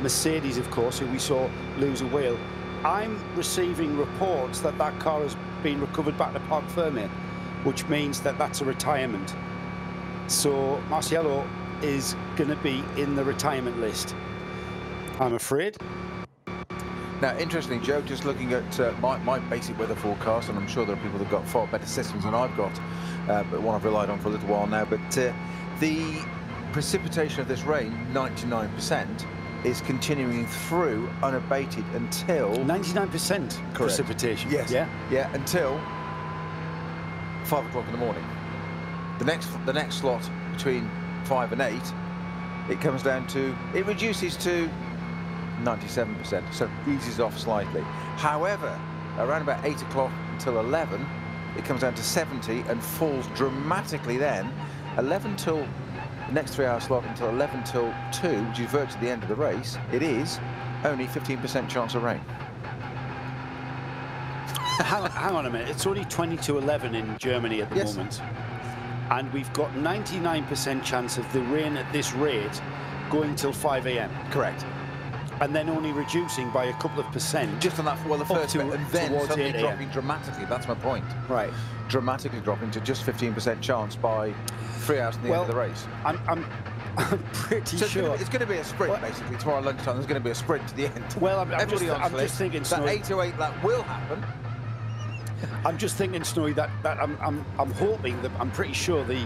Mercedes, of course, who we saw lose a wheel? I'm receiving reports that car has been recovered back to Parc Fermé, which means that that's a retirement. So Marciello is going to be in the retirement list, I'm afraid. Now, interestingly, Joe, just looking at my basic weather forecast, and I'm sure there are people that have got far better systems than I've got, but one I've relied on for a little while now. But the precipitation of this rain, 99%, is continuing through unabated until 99% precipitation. Yes. Yeah, until 5 o'clock in the morning. The next slot between 5 and 8, it comes down to, it reduces to 97%, so it eases off slightly. However, around about 8 o'clock until 11, it comes down to 70 and falls dramatically then. 11 till the next 3 hour slot until 11 till 2, which is virtually the end of the race, it is only 15% chance of rain. Hang on a minute, it's only 20 to 11 in Germany at the moment. And we've got 99% chance of the rain at this rate going till 5 a.m. Correct. And then only reducing by a couple of percent. Just on that, well, the first bit, and then suddenly dropping dramatically. That's my point. Right. Dramatically dropping to just 15% chance by 3 hours from the end of the race. I'm pretty sure. It's going to be a sprint, basically. Tomorrow lunchtime, there's going to be a sprint to the end. Well, I'm just thinking, that 8 to 8 lap will happen. I'm just thinking, Snowy, that I'm hoping that I'm pretty sure the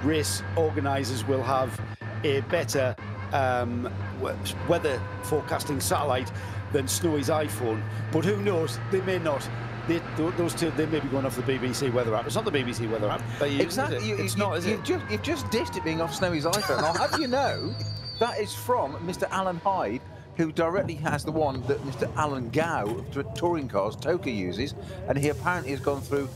race organisers will have a better weather forecasting satellite than Snowy's iPhone, but who knows? They may not. Those two, they may be going off the BBC weather app. It's not the BBC weather app. Exactly. It's not, is it? You've just dished it being off Snowy's iPhone. I'll have you know, that is from Mr. Alan Hyde, who directly has the one that Mr. Alan Gow of Touring Cars, Toka, uses, and he apparently has gone through,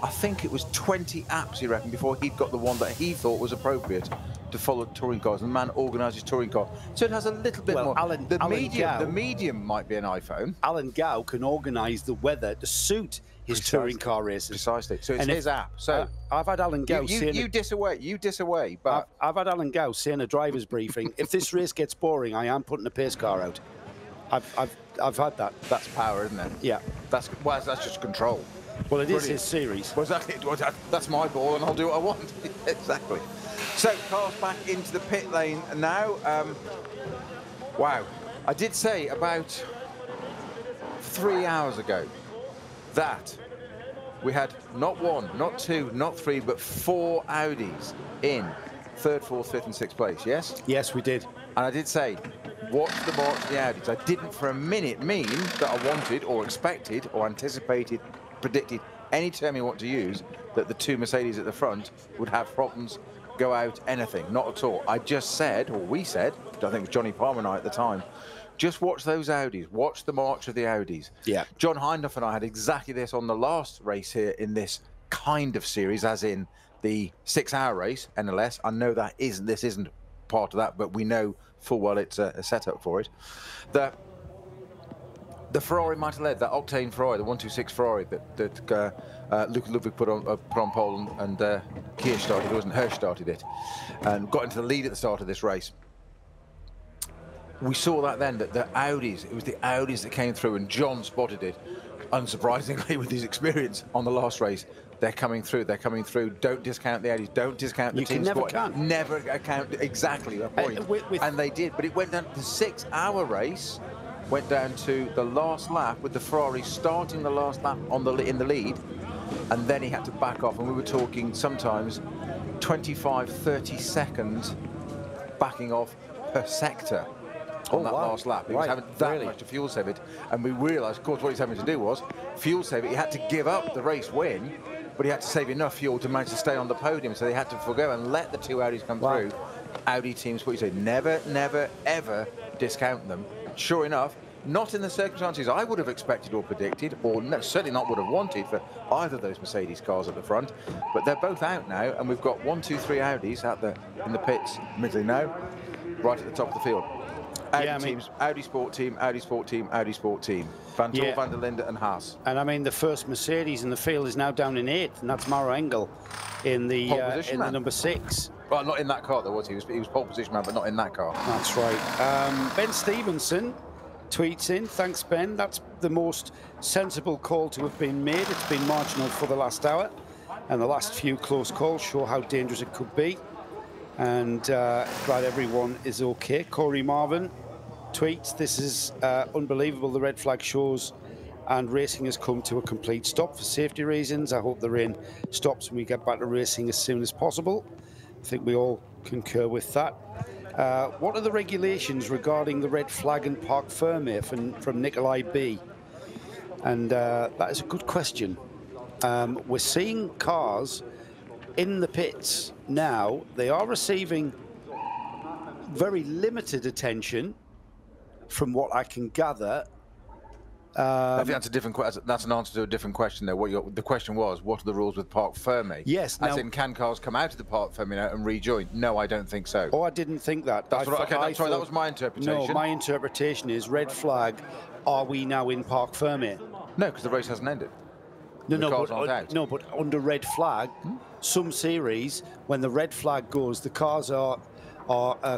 I think it was 20 apps, he reckoned, before he'd got the one that he thought was appropriate to follow touring cars, and the man organises touring cars. So it has a little bit more. The medium might be an iPhone. Alan Gow can organise the weather to suit his touring car races. Precisely. So it's his app. So I've had Alan Gow saying... You disaway, but... I've had Alan Gow saying a driver's briefing, if this race gets boring, I am putting a pace car out. I've had that. That's power, isn't it? Yeah. That's just control. Well, it is his series. Well, exactly. That's my ball, and I'll do what I want. Exactly. So, cars back into the pit lane now. Wow. I did say about 3 hours ago that we had not one, not two, not three, but 4 Audis in 3rd, 4th, 5th and 6th place, yes? Yes, we did. And I did say, watch the march of the Audis. I didn't for a minute mean that I wanted or expected or anticipated, predicted, any term you want to use, that the 2 Mercedes at the front would have problems, go out, anything. Not at all. I just said, or we said, I think it was Johnny Palmer and I at the time, just watch those Audis. Watch the march of the Audis. Yeah. John Hindhaugh and I had exactly this on the last race here in this kind of series, as in the 6-hour race, NLS. I know that this isn't part of that, but we know full well it's a setup for it. The Ferrari might have led, that octane Ferrari, the 126 Ferrari that Luke Ludwig put on pole, and Kier started, it wasn't Hirsch started it, and got into the lead at the start of this race. We saw that then, that the Audis, it was the Audis that came through, and John spotted it, unsurprisingly, with his experience on the last race. They're coming through, they're coming through. Don't discount the Audis, don't discount the team sport. Never account, exactly the point. And they did, but it went down to the 6-hour race, went down to the last lap with the Ferrari starting the last lap in the lead, and then he had to back off, and we were talking sometimes 25, 30 seconds backing off per sector on that last lap. He was having that much to fuel save it, and we realised, of course, what he's having to do was fuel save it. He had to give up the race win, but he had to save enough fuel to manage to stay on the podium, so they had to forgo and let the 2 Audis come through. Audi teams, what you say, never, never, ever discount them. Sure enough, not in the circumstances I would have expected or predicted, or certainly not would have wanted for either of those Mercedes cars at the front, but they're both out now, and we've got 1, 2, 3 Audis out there in the pits, admittedly now, right at the top of the field. Audi teams, Audi Sport Team, Audi Sport Team, Audi Sport Team. Van Tor, Van der Linde and Haas. And I mean, the first Mercedes in the field is now down in 8th, and that's Maro Engel in the number 6. Well, not in that car though, was he? He was pole position man, but not in that car. That's right. Ben Stevenson tweets in, thanks Ben, that's the most sensible call to have been made. It's been marginal for the last hour, and the last few close calls show how dangerous it could be. And glad everyone is okay. Corey Marvin tweets, this is unbelievable. The red flag shows and racing has come to a complete stop for safety reasons. I hope the rain stops and we get back to racing as soon as possible. I think we all concur with that. What are the regulations regarding the red flag and parc fermé from Nikolai B? And that is a good question. We're seeing cars in the pits now. They are receiving very limited attention from what I can gather. I think that's a different question. That's an answer to a different question there. The question was, what are the rules with parc fermé? Yes. As in, can cars come out of the parc fermé now and rejoin? No, I don't think so. Oh, I didn't think that. That's right. Okay, sorry, that was my interpretation. No, my interpretation is red flag. Are we now in parc fermé? No, because the race hasn't ended. No, but under red flag, some series, when the red flag goes, the cars are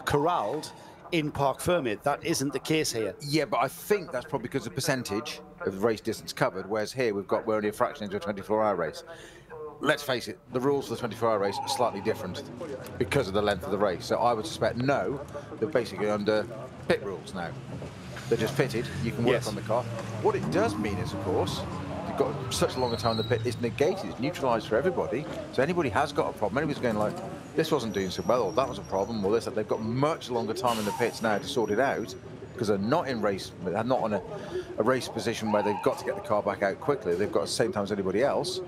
corralled in parc fermé. That isn't the case here. Yeah, but I think that's probably because of the percentage of race distance covered, whereas here we're only a fraction into a 24-hour race. Let's face it, the rules for the 24-hour race are slightly different because of the length of the race. So I would suspect, no, they're basically under pit rules now. They're just pitted, you can work on the car. What it does mean is, of course, you've got such a long time in the pit, it's negated, it's neutralised for everybody. So anybody has got a problem, anybody's going like, this wasn't doing so well, or that was a problem, or this, they've got much longer time in the pits now to sort it out, because they're not in race, they're not on a race position where they've got to get the car back out quickly. They've got the same time as anybody else,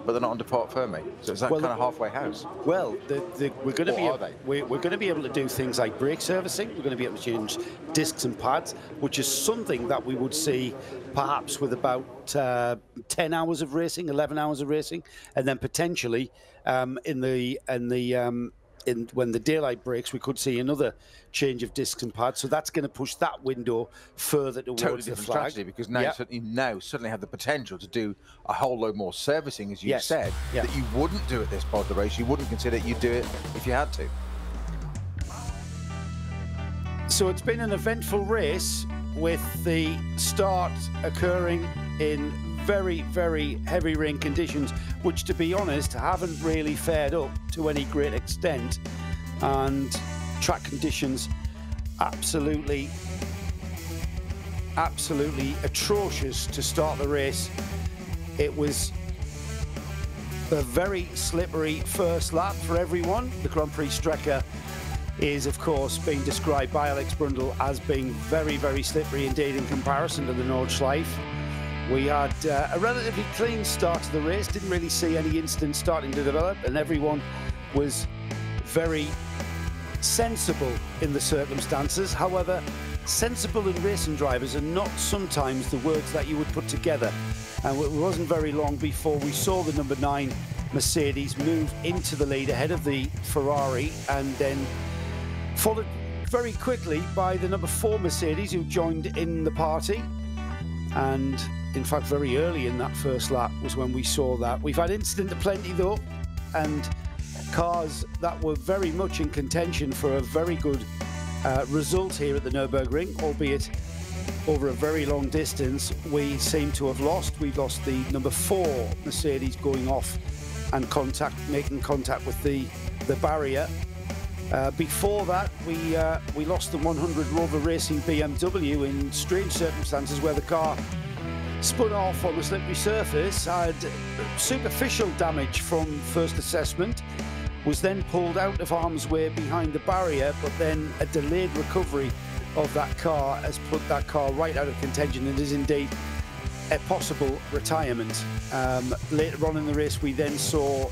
but they're not under parc fermé. So it's that kind of halfway house. Well, we're going to be able to do things like brake servicing. We're going to be able to change discs and pads, which is something that we would see perhaps with about 10 hours of racing, 11 hours of racing, and then potentially when the daylight breaks, we could see another change of discs and pads. So that's going to push that window further towards the flag. Strategy, because now you suddenly have the potential to do a whole load more servicing, as you said, that you wouldn't do at this part of the race. You wouldn't consider you'd do it if you had to. So it's been an eventful race, with the start occurring in very, very heavy rain conditions, which, to be honest, haven't really fared up to any great extent, and track conditions absolutely atrocious to start the race. It was a very slippery first lap for everyone. The Grand Prix Strecker is, of course, being described by Alex Brundle as being very, very slippery indeed in comparison to the Nordschleife. We had a relatively clean start to the race, didn't really see any incidents starting to develop, and everyone was very sensible in the circumstances. However, sensible and racing drivers are not sometimes the words that you would put together. And it wasn't very long before we saw the number 9 Mercedes move into the lead ahead of the Ferrari, and then followed very quickly by the number 4 Mercedes, who joined in the party. And in fact, very early in that first lap was when we saw that. We've had incident aplenty though, and cars that were very much in contention for a very good result here at the Nürburgring, albeit over a very long distance. We seem to have lost. We've lost the number 4 Mercedes going off and making contact with the barrier. Before that, we lost the 100 Rover Racing BMW in strange circumstances where the car spun off on a slippery surface, had superficial damage from first assessment, was then pulled out of harm's way behind the barrier, but then a delayed recovery of that car has put that car right out of contention and is indeed a possible retirement. Later on in the race, we then saw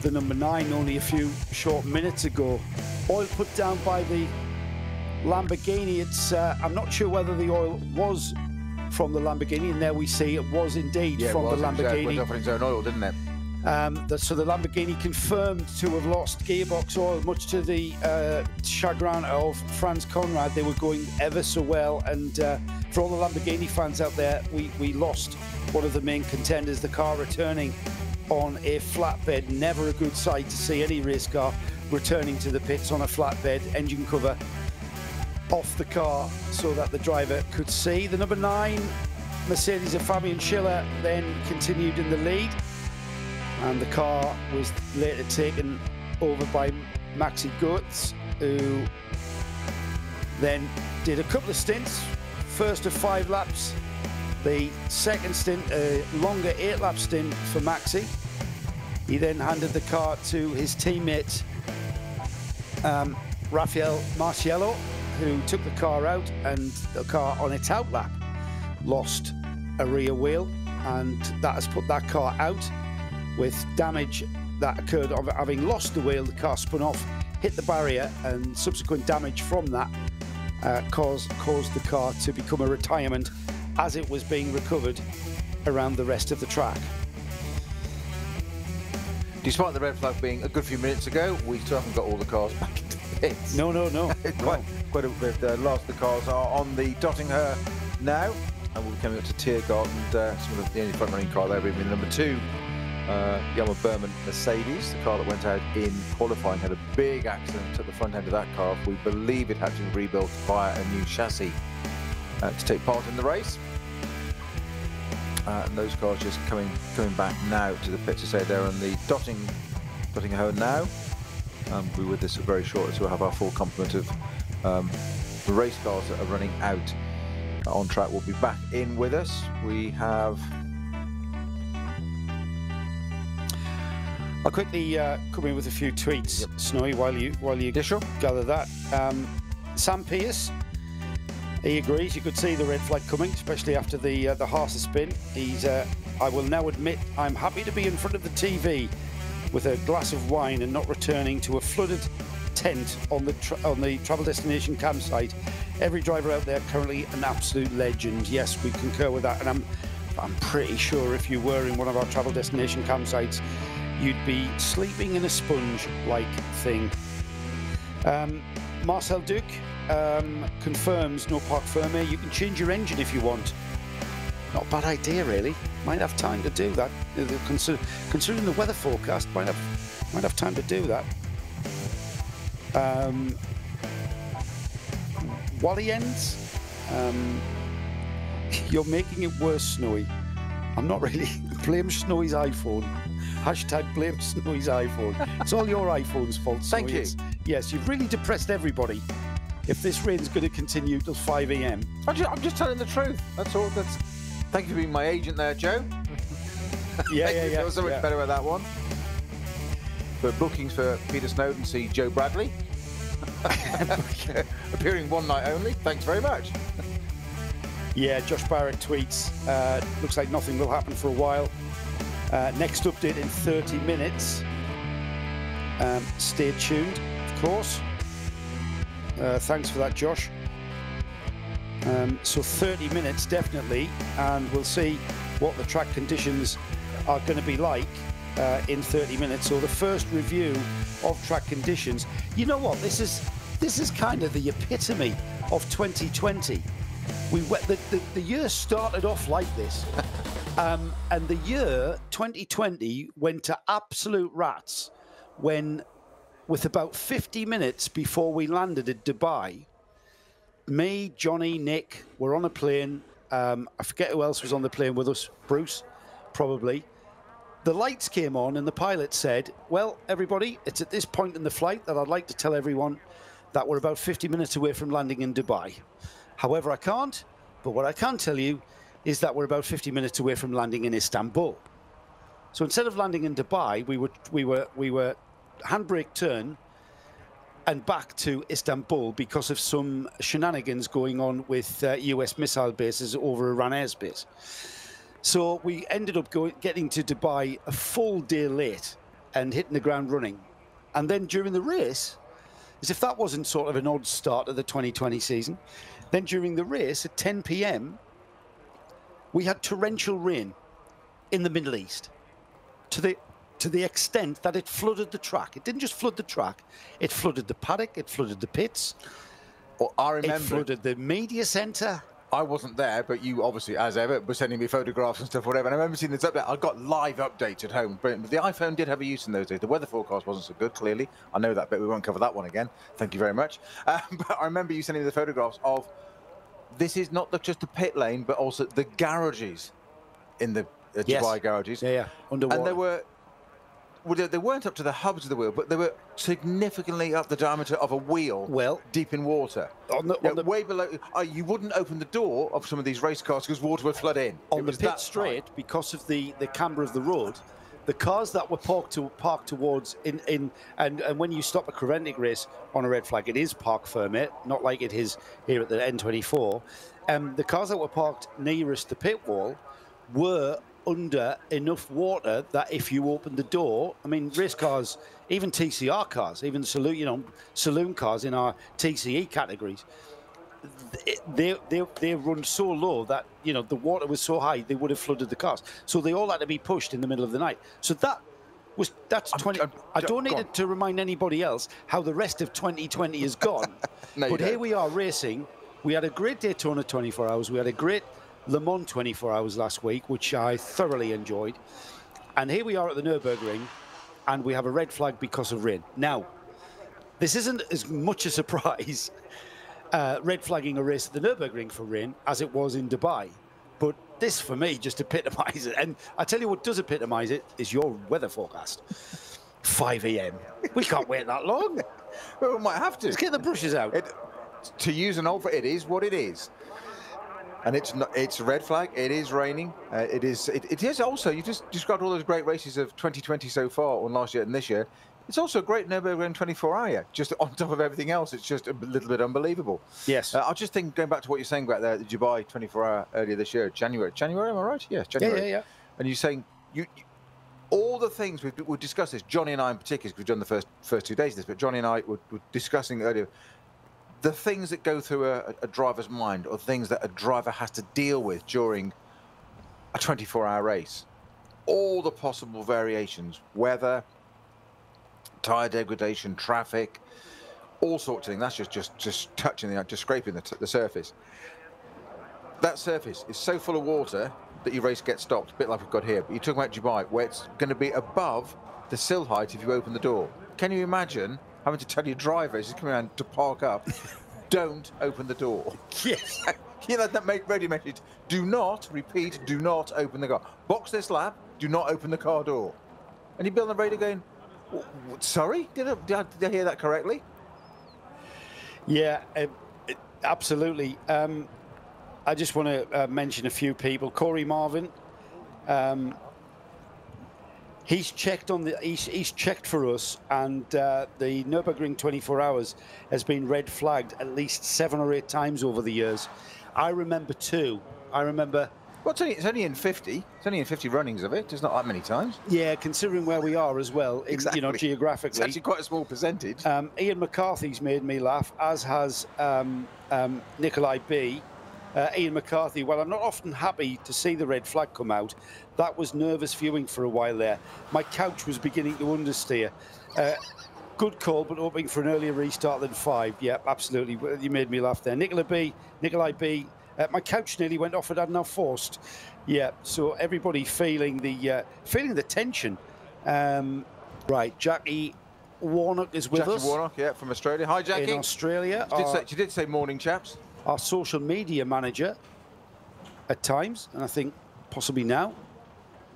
the number 9 only a few short minutes ago. Oil put down by the Lamborghini. I'm not sure whether the oil was from the Lamborghini, and there we see it was indeed from the Lamborghini. It went off in its own oil, didn't it? So the Lamborghini confirmed to have lost gearbox oil, much to the chagrin of Franz Conrad. They were going ever so well, and for all the Lamborghini fans out there, we lost one of the main contenders, the car returning on a flatbed. Never a good sight to see any race car returning to the pits on a flatbed, engine cover off the car so that the driver could see. The number 9 Mercedes of Fabian Schiller then continued in the lead, and the car was later taken over by Maxi Goetz, who then did a couple of stints. First of 5 laps, the second stint, a longer 8-lap stint for Maxi. He then handed the car to his teammate Rafael Marciello, who took the car out, and the car on its out lap lost a rear wheel, and that has put that car out with damage that occurred of having lost the wheel. The car spun off, hit the barrier, and subsequent damage from that caused the car to become a retirement as it was being recovered around the rest of the track. Despite the red flag being a good few minutes ago, we still haven't got all the cars back into the pits. No. Quite a bit. Last of the cars are on the Dottinger now, and we'll be coming up to Tiergarten. Some of the only front-running car there being the number 2 Yama Berman Mercedes. The car that went out in qualifying had a big accident at the front end of that car. We believe it had to be rebuilt via a new chassis to take part in the race. And those cars just coming back now to the pit to say they're on the Dottinger now. We'll be with us very shortly, so we'll have our full complement of the race cars that are running out on track. Will be back in with us. We have. I'll quickly come in with a few tweets, Snowy, while you sure. gather that. Sam Pierce, he agrees. You could see the red flag coming, especially after the Haase spin. He's, I will now admit, I'm happy to be in front of the TV with a glass of wine and not returning to a flooded tent on the travel destination campsite. Every driver out there currently an absolute legend. Yes, we concur with that, and I'm pretty sure if you were in one of our travel destination campsites, you'd be sleeping in a sponge-like thing. Marcel Duc confirms no parc fermé. You can change your engine if you want. Not a bad idea, really. Might have time to do that. Considering the weather forecast, might have time to do that. Wally ends. You're making it worse, Snowy. I'm not really. Blame Snowy's iPhone. Hashtag blame Snowy's iPhone. It's all your iPhone's fault. Thank you. Yes, you've really depressed everybody. if this rain's going to continue till 5 a.m. I'm just telling the truth. That's all. Thank you for being my agent there, Joe. Yeah. I feel so much better with that one. For bookings for Peter Snowden, see Joe Bradley. Appearing one night only. Thanks very much. Yeah, Josh Barrett tweets, looks like nothing will happen for a while. Next update in 30 minutes. Stay tuned, of course. Thanks for that, Josh. So 30 minutes, definitely, and we'll see what the track conditions are going to be like in 30 minutes. So the first review of track conditions. You know what? This is kind of the epitome of 2020. The year started off like this, and the year 2020 went to absolute rats when, with about 50 minutes before we landed at Dubai, me, Johnny, Nick were on a plane. I forget who else was on the plane with us. Bruce, probably. The lights came on and the pilot said, well, everybody, it's at this point in the flight that I'd like to tell everyone that we're about 50 minutes away from landing in Dubai. However, I can't, but what I can tell you is that we're about 50 minutes away from landing in Istanbul. So instead of landing in Dubai, we were handbrake turn and back to Istanbul because of some shenanigans going on with US missile bases over Iran airspace. So we ended up getting to Dubai a full day late and hitting the ground running. And then during the race, as if that wasn't sort of an odd start of the 2020 season, then during the race at 10 p.m, we had torrential rain in the Middle East to the extent that it flooded the track. It didn't just flood the track, it flooded the paddock, it flooded the pits. Well, I remember it flooded the media centre. I wasn't there, but you obviously, as ever, were sending me photographs and stuff, whatever. And I remember seeing this update. I got live updates at home. But the iPhone did have a use in those days. The weather forecast wasn't so good, clearly. I know that, but we won't cover that one again. Thank you very much. But I remember you sending me the photographs of this is not just the pit lane, but also the garages in the Dubai garages. Yeah, underwater. And they weren't up to the hubs of the wheel, but they were significantly up the diameter of a wheel, deep in water. Way below. You wouldn't open the door of some of these race cars because water would flood in. On the pit straight, because of the camber of the road, the cars that were parked towards and when you stop a Creventic race on a red flag, it is park permit, not like it is here at the N24. The cars that were parked nearest the pit wall were under enough water that if you open the door, I mean, race cars, even TCR cars, even saloon cars in our TCE categories, they run so low that the water was so high they would have flooded the cars. So they all had to be pushed in the middle of the night. So that's 20. I don't need to remind anybody else how the rest of 2020 is gone. No, but here we are racing. We had a great Daytona 24 hours. We had a great Le Mans 24 hours last week, which I thoroughly enjoyed. And here we are at the Nürburgring, and we have a red flag because of rain. Now, this isn't as much a surprise, red flagging a race at the Nürburgring for rain, as it was in Dubai. But this, for me, just epitomises it. And I tell you what does epitomise it is your weather forecast. 5 a.m. We can't wait that long. Well, we might have to. Let's get the brushes out. To use an old, it is what it is. And it's a red flag. It is raining. It is also, you just described all those great races of 2020 so far, or last year and this year. It's also a great Nürburgring 24-hour. Just on top of everything else, it's just a little bit unbelievable. Yes. I just think, going back to what you're saying about the Dubai 24-hour earlier this year, January, am I right? Yes, January. Yeah. And you're saying, all the things, we've discussed this, Johnny and I in particular, because we've done the first 2 days of this, but Johnny and I were discussing earlier, the things that go through a driver's mind, or things that a driver has to deal with during a 24-hour race. All the possible variations, weather, tyre degradation, traffic, all sorts of things. That's just touching just scraping the surface. That surface is so full of water that your race gets stopped, a bit like we've got here. But you're talking about Dubai, where it's going to be above the sill height if you open the door. Can you imagine having to tell your driver as he's coming around to park up, don't open the door? Yes. That radio message. Do not, repeat, do not open the car. Box this lap, do not open the car door. And you'd be on the radio going, sorry? Did I hear that correctly? Yeah, absolutely. I just want to mention a few people. Corey Marvin, he's checked on the he's checked for us, and the Nürburgring 24 hours has been red flagged at least 7 or 8 times over the years. I remember 2. I remember. Well, it's only in 50. It's only in 50 runnings of it. It's not that many times. Yeah, considering where we are as well, Exactly. You know, geographically. It's actually quite a small percentage. Ian McCarthy's made me laugh, as has Nikolai B. Ian McCarthy, well, I'm not often happy to see the red flag come out. That was nervous viewing for a while there. My couch was beginning to understeer. Good call, but hoping for an earlier restart than 5. Yeah, absolutely. You made me laugh there. Nikolai B. My couch nearly went off. It had now forced. Yeah, so everybody feeling the tension. Right, Jackie Warnock is with us. Jackie Warnock, yeah, from Australia. Hi, Jackie. In Australia. She did say morning, chaps. Our social media manager at times, and I think possibly now.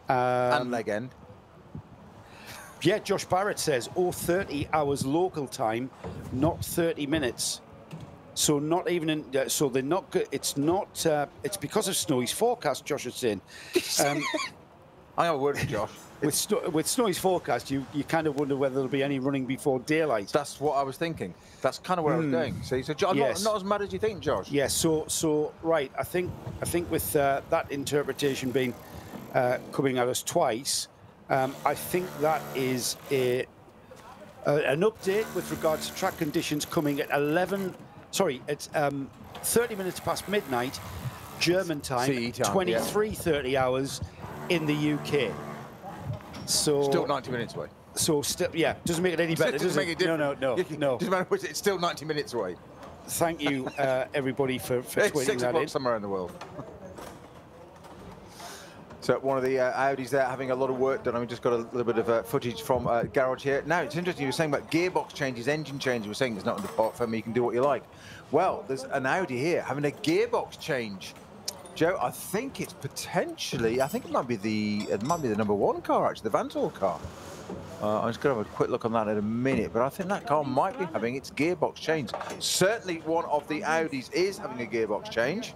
And leg end. Yeah, Josh Barrett says, 30 hours local time, not 30 minutes. So not even in, so they're not good. It's not, it's because of Snowy's forecast, Josh is saying. I have a word for Josh. With Snowy's forecast, you kind of wonder whether there'll be any running before daylight. That's what I was thinking. That's kind of where I was going. See, so I'm Yes. not as mad as you think, Josh. Yeah. So right. I think with that interpretation being coming at us twice, I think that is an update with regards to track conditions coming at 11. Sorry, it's 30 minutes past midnight, German time, CE time, 23:30 hours in the UK. So Still 90 minutes away. So still, yeah, doesn't make it any better, does it? No. Doesn't matter which, it's still 90 minutes away. Thank you, everybody, for It's tweeting 6 that o'clock in. somewhere in the world. So one of the Audis there having a lot of work done. I mean, just got a little bit of footage from garage here. Now, it's interesting, you were saying about gearbox changes, engine changes. You were saying it's not in the part for me, you can do what you like. Well, there's an Audi here having a gearbox change. Joe, I think it's potentially, I think it might be the #1 car, actually, the Vantol car. I'm just going to have a quick look on that in a minute, but I think that car might be having its gearbox change. Certainly one of the Audis is having a gearbox change.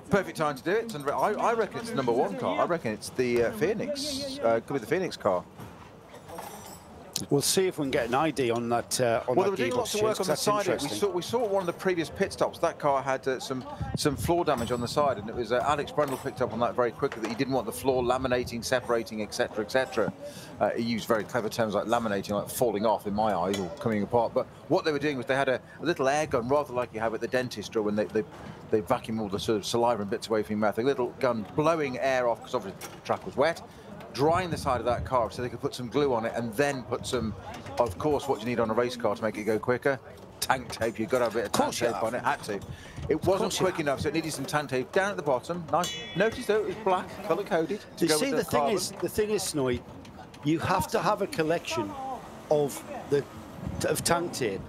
Perfect time to do it. I reckon it's the #1 car. I reckon it's the Phoenix. Could be the Phoenix car. We'll see if we can get an ID on that. Well, they were doing lots of work on the side of it. We saw one of the previous pit stops. That car had some floor damage on the side, and it was Alex Brundle picked up on that very quickly, that he didn't want the floor laminating, separating, etc., etc. He used very clever terms like laminating, like falling off in my eyes, or coming apart. But what they were doing was they had a little air gun, rather like you have at the dentist, or when they vacuum all the sort of saliva and bits away from your mouth. A little gun blowing air off, because obviously the track was wet, drying the side of that car so they could put some glue on it, and then put some, of course, what you need on a race car to make it go quicker. Tank tape. You've got to have a bit of tank tape on it. Had to. It wasn't quick enough, so it needed some tank tape down at the bottom. Nice. Notice though, it was black, colour coded. You see, the thing is, Snowy, you have to have a collection of tank tape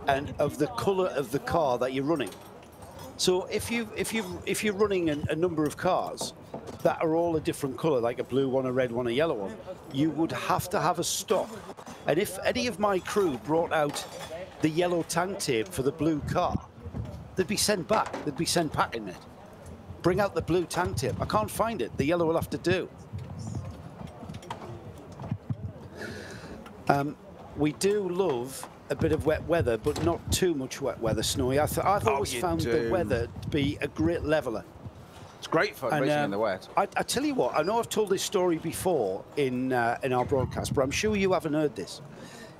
and of the colour of the car that you're running. So if you're running a number of cars that are all a different colour, like a blue one, a red one, a yellow one, you would have to have a stock. And if any of my crew brought out the yellow tank tape for the blue car, they'd be sent back. They'd be sent packing it. Bring out the blue tank tape. I can't find it. The yellow will have to do. We do love a bit of wet weather, but not too much wet weather, Snowy. I've always found the weather to be a great leveler. It's great fun racing in the wet. I tell you what, I know I've told this story before in our broadcast, but I'm sure you haven't heard this.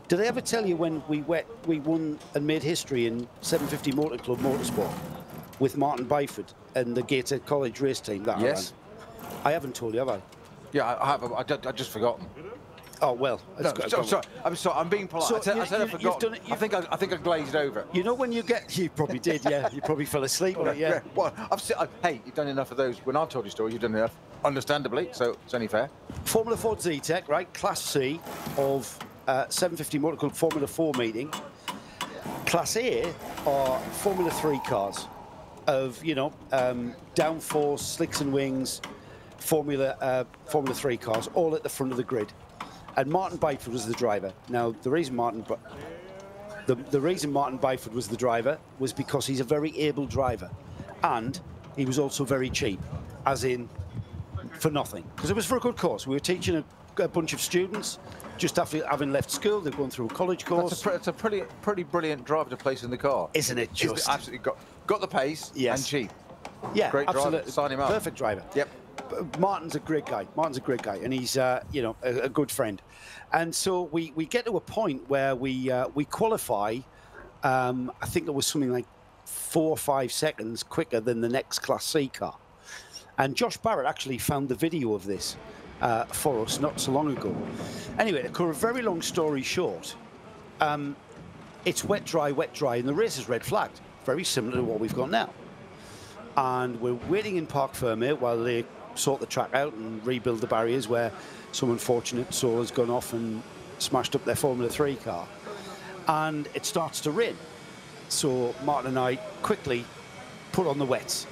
Did I ever tell you when we won and made history in 750 Motor Club Motorsport with Martin Byford and the Gator College race team that Yes. I haven't told you, have I? Yeah, I have. I've just forgotten. Oh well. No, I'm sorry. I'm being polite. So I said I've forgotten. I think I glazed over. You know when you get, you probably did, yeah. You probably fell asleep on it, yeah. Well, hey, you've done enough of those. When I've told you stories, you've done enough, understandably. So it's only fair. Formula Ford Z-Tech, right? Class C of 750 Motor Club Formula 4 meeting. Class A are Formula 3 cars of, you know, downforce, slicks and wings, Formula 3 cars, all at the front of the grid. And Martin Byford was the driver. Now, the reason Martin The reason Martin Byford was the driver was because he's a very able driver, and he was also very cheap, as in for nothing, because it was for a good cause. We were teaching a bunch of students just after having left school. They've gone through a college course. It's a pretty brilliant driver to place in the car, isn't it? Just absolutely got the pace, and cheap. Yeah, great absolutely. driver. Sign him up. Perfect driver. Yep. Martin's a great guy. Martin's a great guy, and he's you know, a good friend. And so we get to a point where we qualify. I think it was something like 4 or 5 seconds quicker than the next Class C car. And Josh Barrett actually found the video of this for us not so long ago. Anyway, to cut a very long story short, it's wet, dry, and the race is red flagged. Very similar to what we've got now. And we're waiting in Parc Fermé while they sort the track out and rebuild the barriers, where some unfortunate soul has gone off and smashed up their Formula 3 car. And it starts to rain. So Martin and I quickly put on the wets.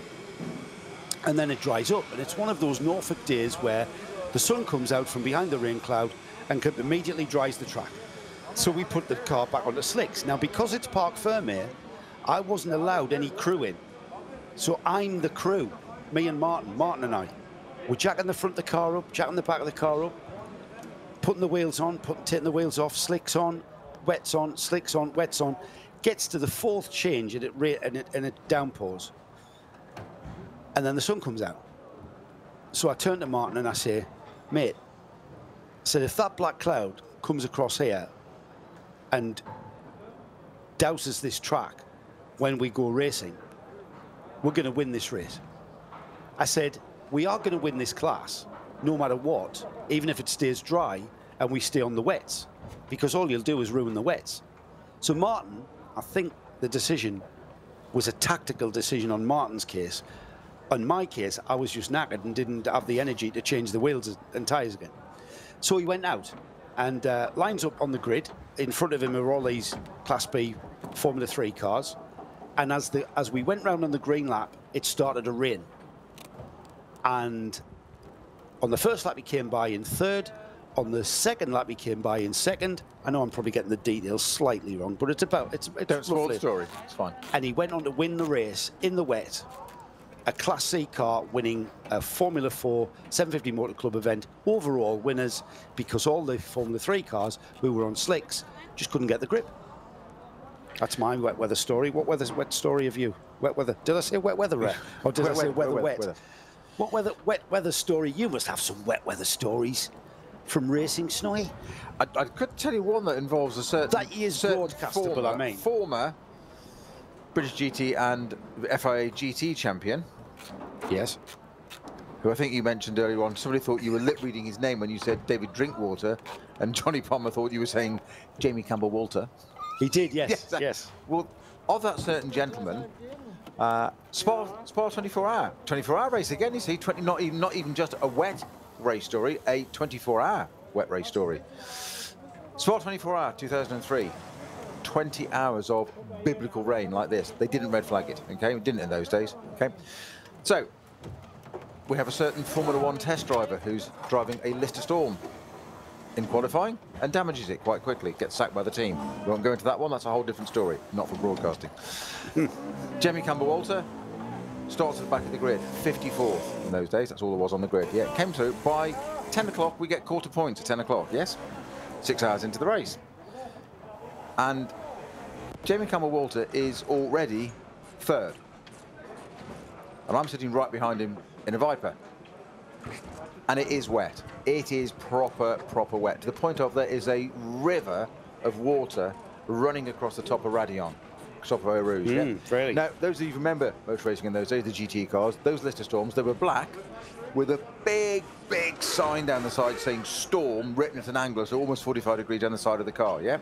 And then it dries up. And it's one of those Norfolk days where the sun comes out from behind the rain cloud and immediately dries the track. So we put the car back on the slicks. Now, because it's Parc Fermé, I wasn't allowed any crew in. So I'm the crew, me and Martin and I. We're jacking the front of the car up, jacking the back of the car up, putting the wheels on, taking the wheels off, slicks on, wets on, slicks on, wets on. Gets to the 4th change and it downpours. And then the sun comes out. So I turn to Martin and I say, mate, I said, if that black cloud comes across here and douses this track when we go racing, we're going to win this race. I said, we are going to win this class no matter what, even if it stays dry and we stay on the wets, because all you'll do is ruin the wets. So Martin, I think the decision was a tactical decision on Martin's case. On my case, I was just knackered and didn't have the energy to change the wheels and tyres again. So he went out and lines up on the grid. In front of him are all these Class B Formula 3 cars. And as we went round on the green lap, it started to rain. And on the first lap, he came by in 3rd. On the second lap, he came by in 2nd. I know I'm probably getting the details slightly wrong, but it's don't spoil the story. It's fine. And he went on to win the race in the wet. A Class C car winning a Formula 4 750 Motor Club event. Overall winners, because all the Formula 3 cars who were on slicks just couldn't get the grip. That's my wet weather story. What wet story have you? Wet weather. Did I say wet weather? Or did I say weather wet? What wet weather story? You must have some wet weather stories from racing, Snowy. I could tell you one that involves a certain... That is broadcastable, I mean. Former British GT and FIA GT champion. Yes. Who I think you mentioned earlier on. Somebody thought you were lip-reading his name when you said David Drinkwater, and Johnny Palmer thought you were saying Jamie Campbell-Walter. He did, yes, yes. Well, of that certain gentleman, Spa 24-hour. 24-hour race again, you see. Not even just a wet race story, a 24-hour wet race story. Spa 24-hour, 2003. 20 hours of biblical rain like this. They didn't red flag it, okay? We didn't in those days, okay? So, we have a certain Formula 1 test driver who's driving a Lister Storm in qualifying and damages it quite quickly, gets sacked by the team. We won't go into that one, that's a whole different story, not for broadcasting. Jamie Campbell-Walter starts at the back of the grid, 54th in those days, that's all there was on the grid. Yeah, it came through by 10 o'clock, we get quarter points at 10 o'clock, yes? 6 hours into the race. And Jamie Campbell-Walter is already 3rd. And I'm sitting right behind him in a Viper. And it is wet. It is proper wet, to the point of there is a river of water running across the top of Radion, top of Eau Rouge. Yeah? Really? Now, those of you who remember motor racing in those days, the GT cars, those Lister Storms, they were black with a big sign down the side saying Storm written at an angle, so almost 45 degrees down the side of the car, yeah?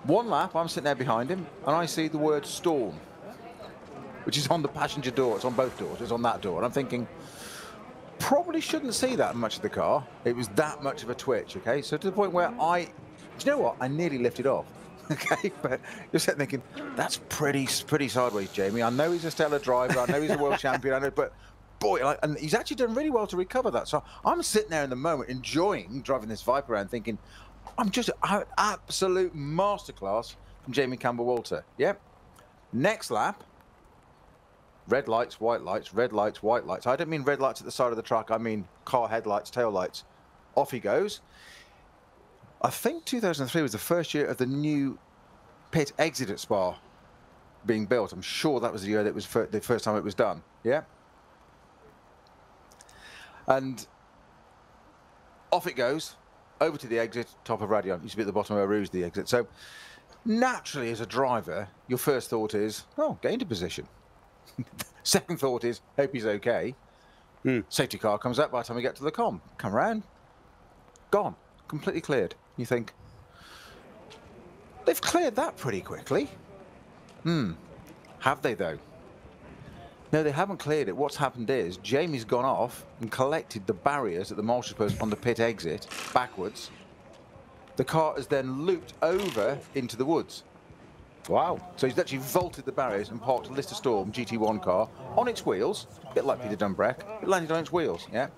One lap, I'm sitting there behind him, and I see the word Storm, which is on the passenger door. It's on both doors. It's on that door. And I'm thinking, probably shouldn't see that much of the car. It was that much of a twitch, okay? So to the point where do you know what? I nearly lifted off, okay? But you're sitting thinking, that's pretty sideways, Jamie. I know he's a stellar driver. I know he's a world champion. I know, but boy, and he's actually done really well to recover that. So I'm sitting there in the moment enjoying driving this Viper around thinking, I'm just an absolute masterclass from Jamie Campbell-Walter. Yep. Next lap, red lights, white lights, red lights, white lights. I don't mean red lights at the side of the track. I mean car headlights, tail lights. Off he goes. I think 2003 was the first year of the new pit exit at Spa being built. I'm sure that was the year that was the first time it was done. Yeah. And off it goes, over to the exit, top of Radion. Used to be at the bottom of Rouge, the exit. So naturally, as a driver, your first thought is, oh, get into position. Second thought is, hope he's okay. Safety car comes up by the time we get to the come around, gone, completely cleared. You think, they've cleared that pretty quickly. Have they, though? No, they haven't cleared it. What's happened is Jamie's gone off and collected the barriers at the marshal post on the pit exit backwards. The car has then looped over into the woods. Wow. So he's actually vaulted the barriers and parked a Lister Storm GT1 car on its wheels, a bit like Peter Dunbrack, it landed on its wheels, yeah?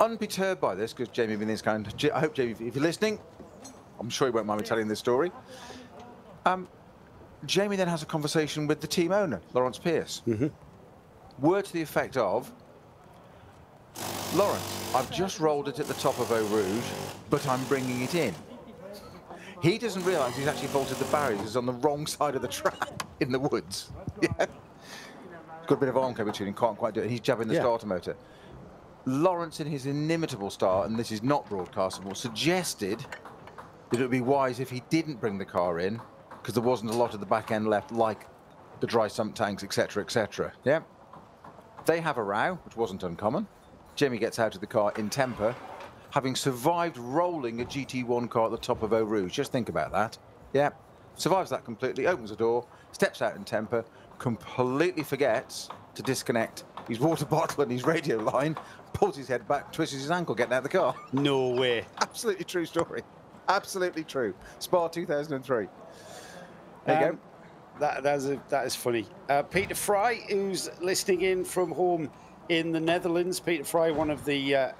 Unperturbed by this, because Jamie being this kind, I hope, Jamie, if you're listening, I'm sure you won't mind me telling this story. Jamie then has a conversation with the team owner, Lawrence Pierce. Word to the effect of, Lawrence, I've just rolled it at the top of Eau Rouge, but I'm bringing it in. He doesn't realise he's actually vaulted the barriers. He's on the wrong side of the track in the woods. Yeah. Got a bit of arm cable tuning, can't quite do it. He's jabbing the starter motor. Lawrence, in his inimitable style, and this is not broadcastable, suggested that it would be wise if he didn't bring the car in, because there wasn't a lot of the back end left, like the dry sump tanks, etc., etc. Yeah. They have a row, which wasn't uncommon. Jamie gets out of the car in temper, having survived rolling a GT1 car at the top of Eau Rouge. Just think about that. Yeah. Survives that completely, opens the door, steps out in temper, completely forgets to disconnect his water bottle and his radio line, pulls his head back, twists his ankle getting out of the car. No way. Absolutely true story. Absolutely true. Spa 2003. There you go. That is funny. Peter Fry, who's listening in from home in the Netherlands. Peter Fry, one of the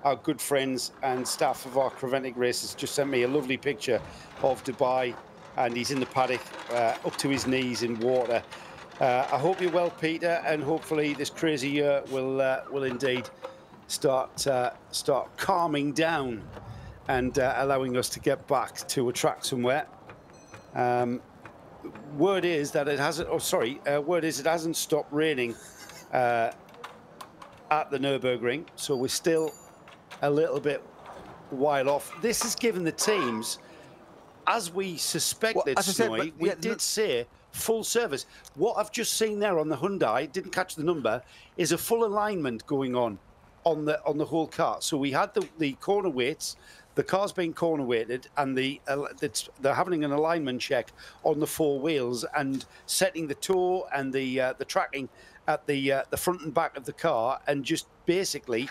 our good friends and staff of our Creventic races, just sent me a lovely picture of Dubai, and he's in the paddock up to his knees in water. I hope you're well, Peter, and hopefully this crazy year will indeed start calming down and allowing us to get back to a track somewhere. Word is that it hasn't. Oh, sorry. Word is it hasn't stopped raining at the Nürburgring, so we're still a little bit while off. This has given the teams, as we suspected, Snowy, we did say full service. What I've just seen there on the Hyundai, didn't catch the number, is a full alignment going on the whole car. So we had the corner weights. The car's being corner weighted, and they're having an alignment check on the four wheels and setting the toe and the tracking at the front and back of the car, and just basically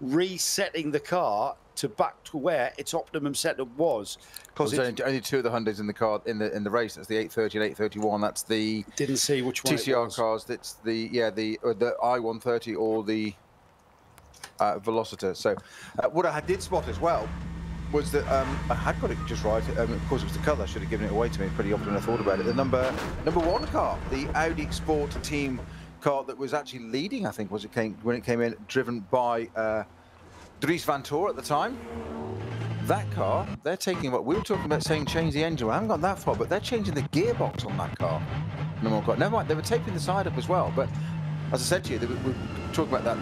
resetting the car to back to where its optimum setup was. Because only two of the Hyundais in the car in the race. That's the 830 and 831. That's the didn't see which one TCR cars. That's the I-130 or the Velociter. So what I did spot as well was that I had got it just right. Of course, it was the colour. I should have given it away to me pretty often when I thought about it. The number one car, the Audi Sport Team car that was actually leading, I think, when it came in, driven by Dries Van Tor at the time. That car, they're taking what we were talking about, saying change the engine. Well, I haven't gone that far, but they're changing the gearbox on that car. Never mind, they were taping the side up as well. But as I said to you, we were talking about that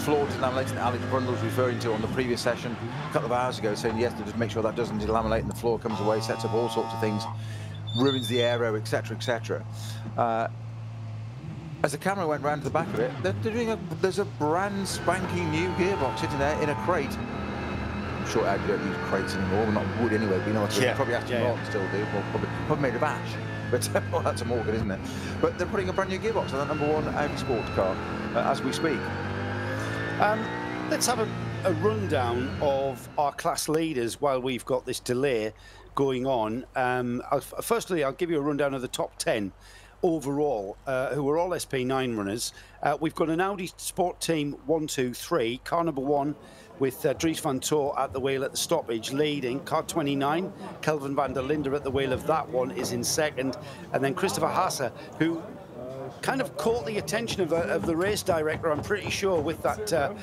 floor delamination that Alex Brundle was referring to on the previous session a couple of hours ago, saying yes, to just make sure that doesn't delaminate and the floor comes away, sets up all sorts of things, ruins the aero, etc., etc. As the camera went round to the back of it, there's a brand spanking new gearbox sitting there in a crate. I'm sure Audi don't use crates anymore, well, not wood anyway, but you know what, probably Aston Martin still do, or probably made of ash. But well, that's a Morgan, isn't it? But they're putting a brand new gearbox on that #1 Audi Sport car as we speak. Let's have a rundown of our class leaders while we've got this delay going on. Firstly, I'll give you a rundown of the top 10 overall, who are all SP9 runners. We've got an Audi Sport Team 1, 2, 3. Car number 1 with Dries van Toor at the wheel at the stoppage, leading. Car 29, Kelvin van der Linde at the wheel of that one, is in second. And then Christopher Hasse, who kind of caught the attention of the race director, I'm pretty sure, with that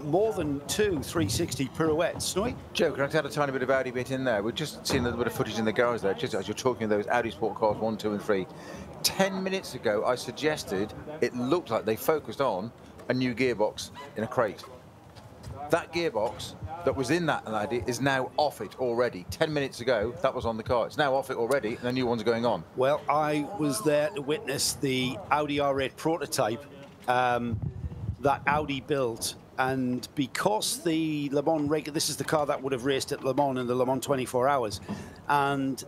more than 2 360 pirouettes. Snowy? Joe, can I add a tiny bit of Audi bit in there? We've just seen a little bit of footage in the garage there, just as you're talking of those Audi Sport Cars 1, 2 and 3. 10 minutes ago, I suggested it looked like they focused on a new gearbox in a crate. That gearbox that was in that Audi is now off it already. 10 minutes ago, that was on the car. It's now off it already, and a new one's going on. Well, I was there to witness the Audi R8 prototype that Audi built. And because the Le Mans this is the car that would have raced at Le Mans in the Le Mans 24 hours, and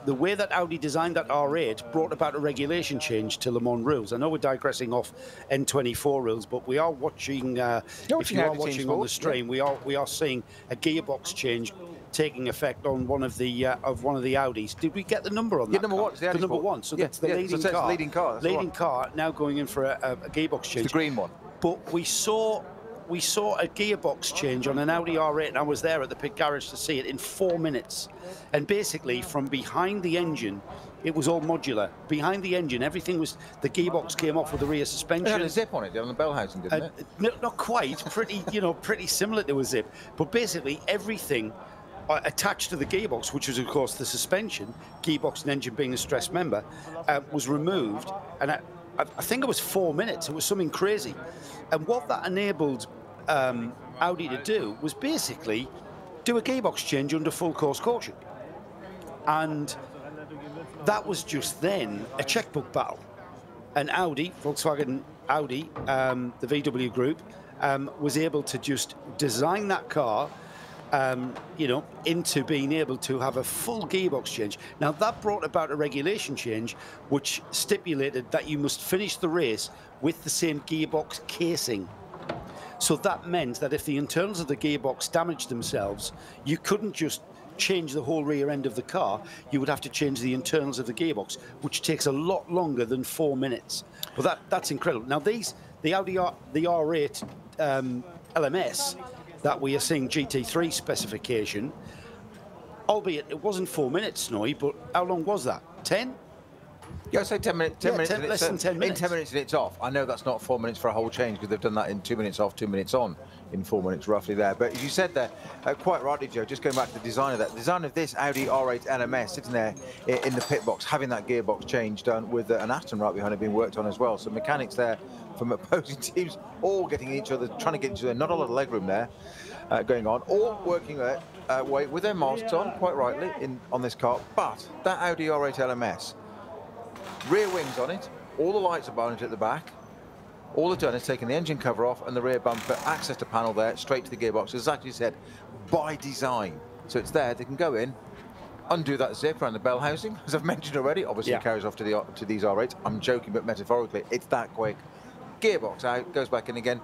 the way that Audi designed that R8 brought about a regulation change to Le Mans rules. I know we're digressing off N24 rules, but we are watching. If you are watching on the stream, we are seeing a gearbox change taking effect on one of the Audis. Did we get the number on that? Number one. The number one. So that's the leading car. Leading car. Leading car now going in for a gearbox change. It's the green one. But we saw a gearbox change on an Audi R8, and I was there at the pit garage to see it in 4 minutes. And basically, from behind the engine, it was all modular. Behind the engine, everything was, the gearbox came off with the rear suspension. It had a zip on it, on the bell housing, didn't it? No, not quite. Pretty, pretty similar to a zip. But basically, everything attached to the gearbox, which was, of course, the suspension, gearbox and engine being a stress member, was removed. And I think it was 4 minutes. It was something crazy. And what that enabled Audi to do was basically do a gearbox change under full course caution. And that was just then a checkbook battle. And Audi, Volkswagen Audi, the VW group, was able to just design that car into being able to have a full gearbox change. Now, that brought about a regulation change which stipulated that you must finish the race with the same gearbox casing. So that meant that if the internals of the gearbox damaged themselves, you couldn't just change the whole rear end of the car. You would have to change the internals of the gearbox, which takes a lot longer than 4 minutes. But that's incredible. Now, the Audi the R8 LMS that we are seeing GT3 specification, albeit it wasn't 4 minutes, Snowy, but how long was that? 10? Yeah, I'd say 10 minutes. 10 minutes. Less than 10 minutes. In 10 minutes and it's off. I know that's not 4 minutes for a whole change because they've done that in 2 minutes off, 2 minutes on, in 4 minutes roughly there. But as you said there, quite rightly, Joe, just going back to the design of that, the design of this Audi R8 LMS sitting there in the pit box, having that gearbox change done with an Aston right behind it being worked on as well. So mechanics there from opposing teams all getting each other, trying to get each other, not a lot of leg room there going on, all working away with their masks on, quite rightly, on this car. But that Audi R8 LMS, rear wings on it, all the lights are on it at the back. All they've done is taken the engine cover off and the rear bumper, access to panel there, straight to the gearbox, as actually said, by design. So it's there, they can go in, undo that zip around the bell housing, as I've mentioned already. Obviously it carries off to these R8s. I'm joking, but metaphorically, it's that quick. Gearbox out, goes back in again.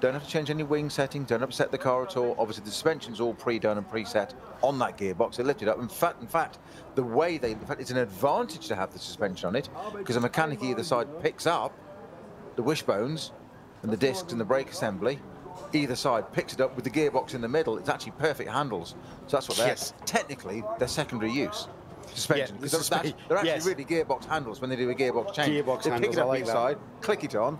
Don't have to change any wing settings, don't upset the car at all. Obviously, the suspension's all pre-done and preset on that gearbox. They lift it up. In fact, the way it's an advantage to have the suspension on it because a mechanic either side picks up the wishbones and the discs and the brake assembly. Either side picks it up with the gearbox in the middle. It's actually perfect handles. So that's what they're technically they're secondary use. Suspension, because they're actually really gearbox handles when they do a gearbox change. Gearbox they handles, pick it up I like inside, click it on.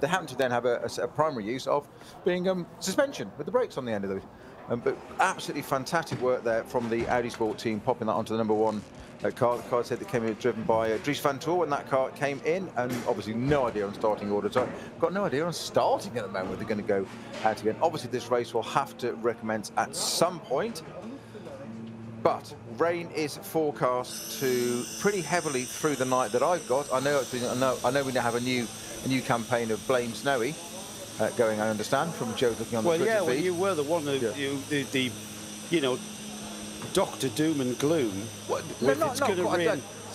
They happen to then have a primary use of being suspension with the brakes on the end of it. But absolutely fantastic work there from the Audi Sport team, popping that onto the number one car. The car said that came in driven by Dries van Toor when that car came in, and obviously no idea on starting order. So I've got no idea on starting at the moment. They're going to go out again. Obviously, this race will have to recommence at some point. But rain is forecast to pretty heavily through the night that I've got. I know we now have a new campaign of Blame Snowy going, I understand, from Joe looking on the Twitter feed. Well, you were the one who, Dr. Doom and Gloom.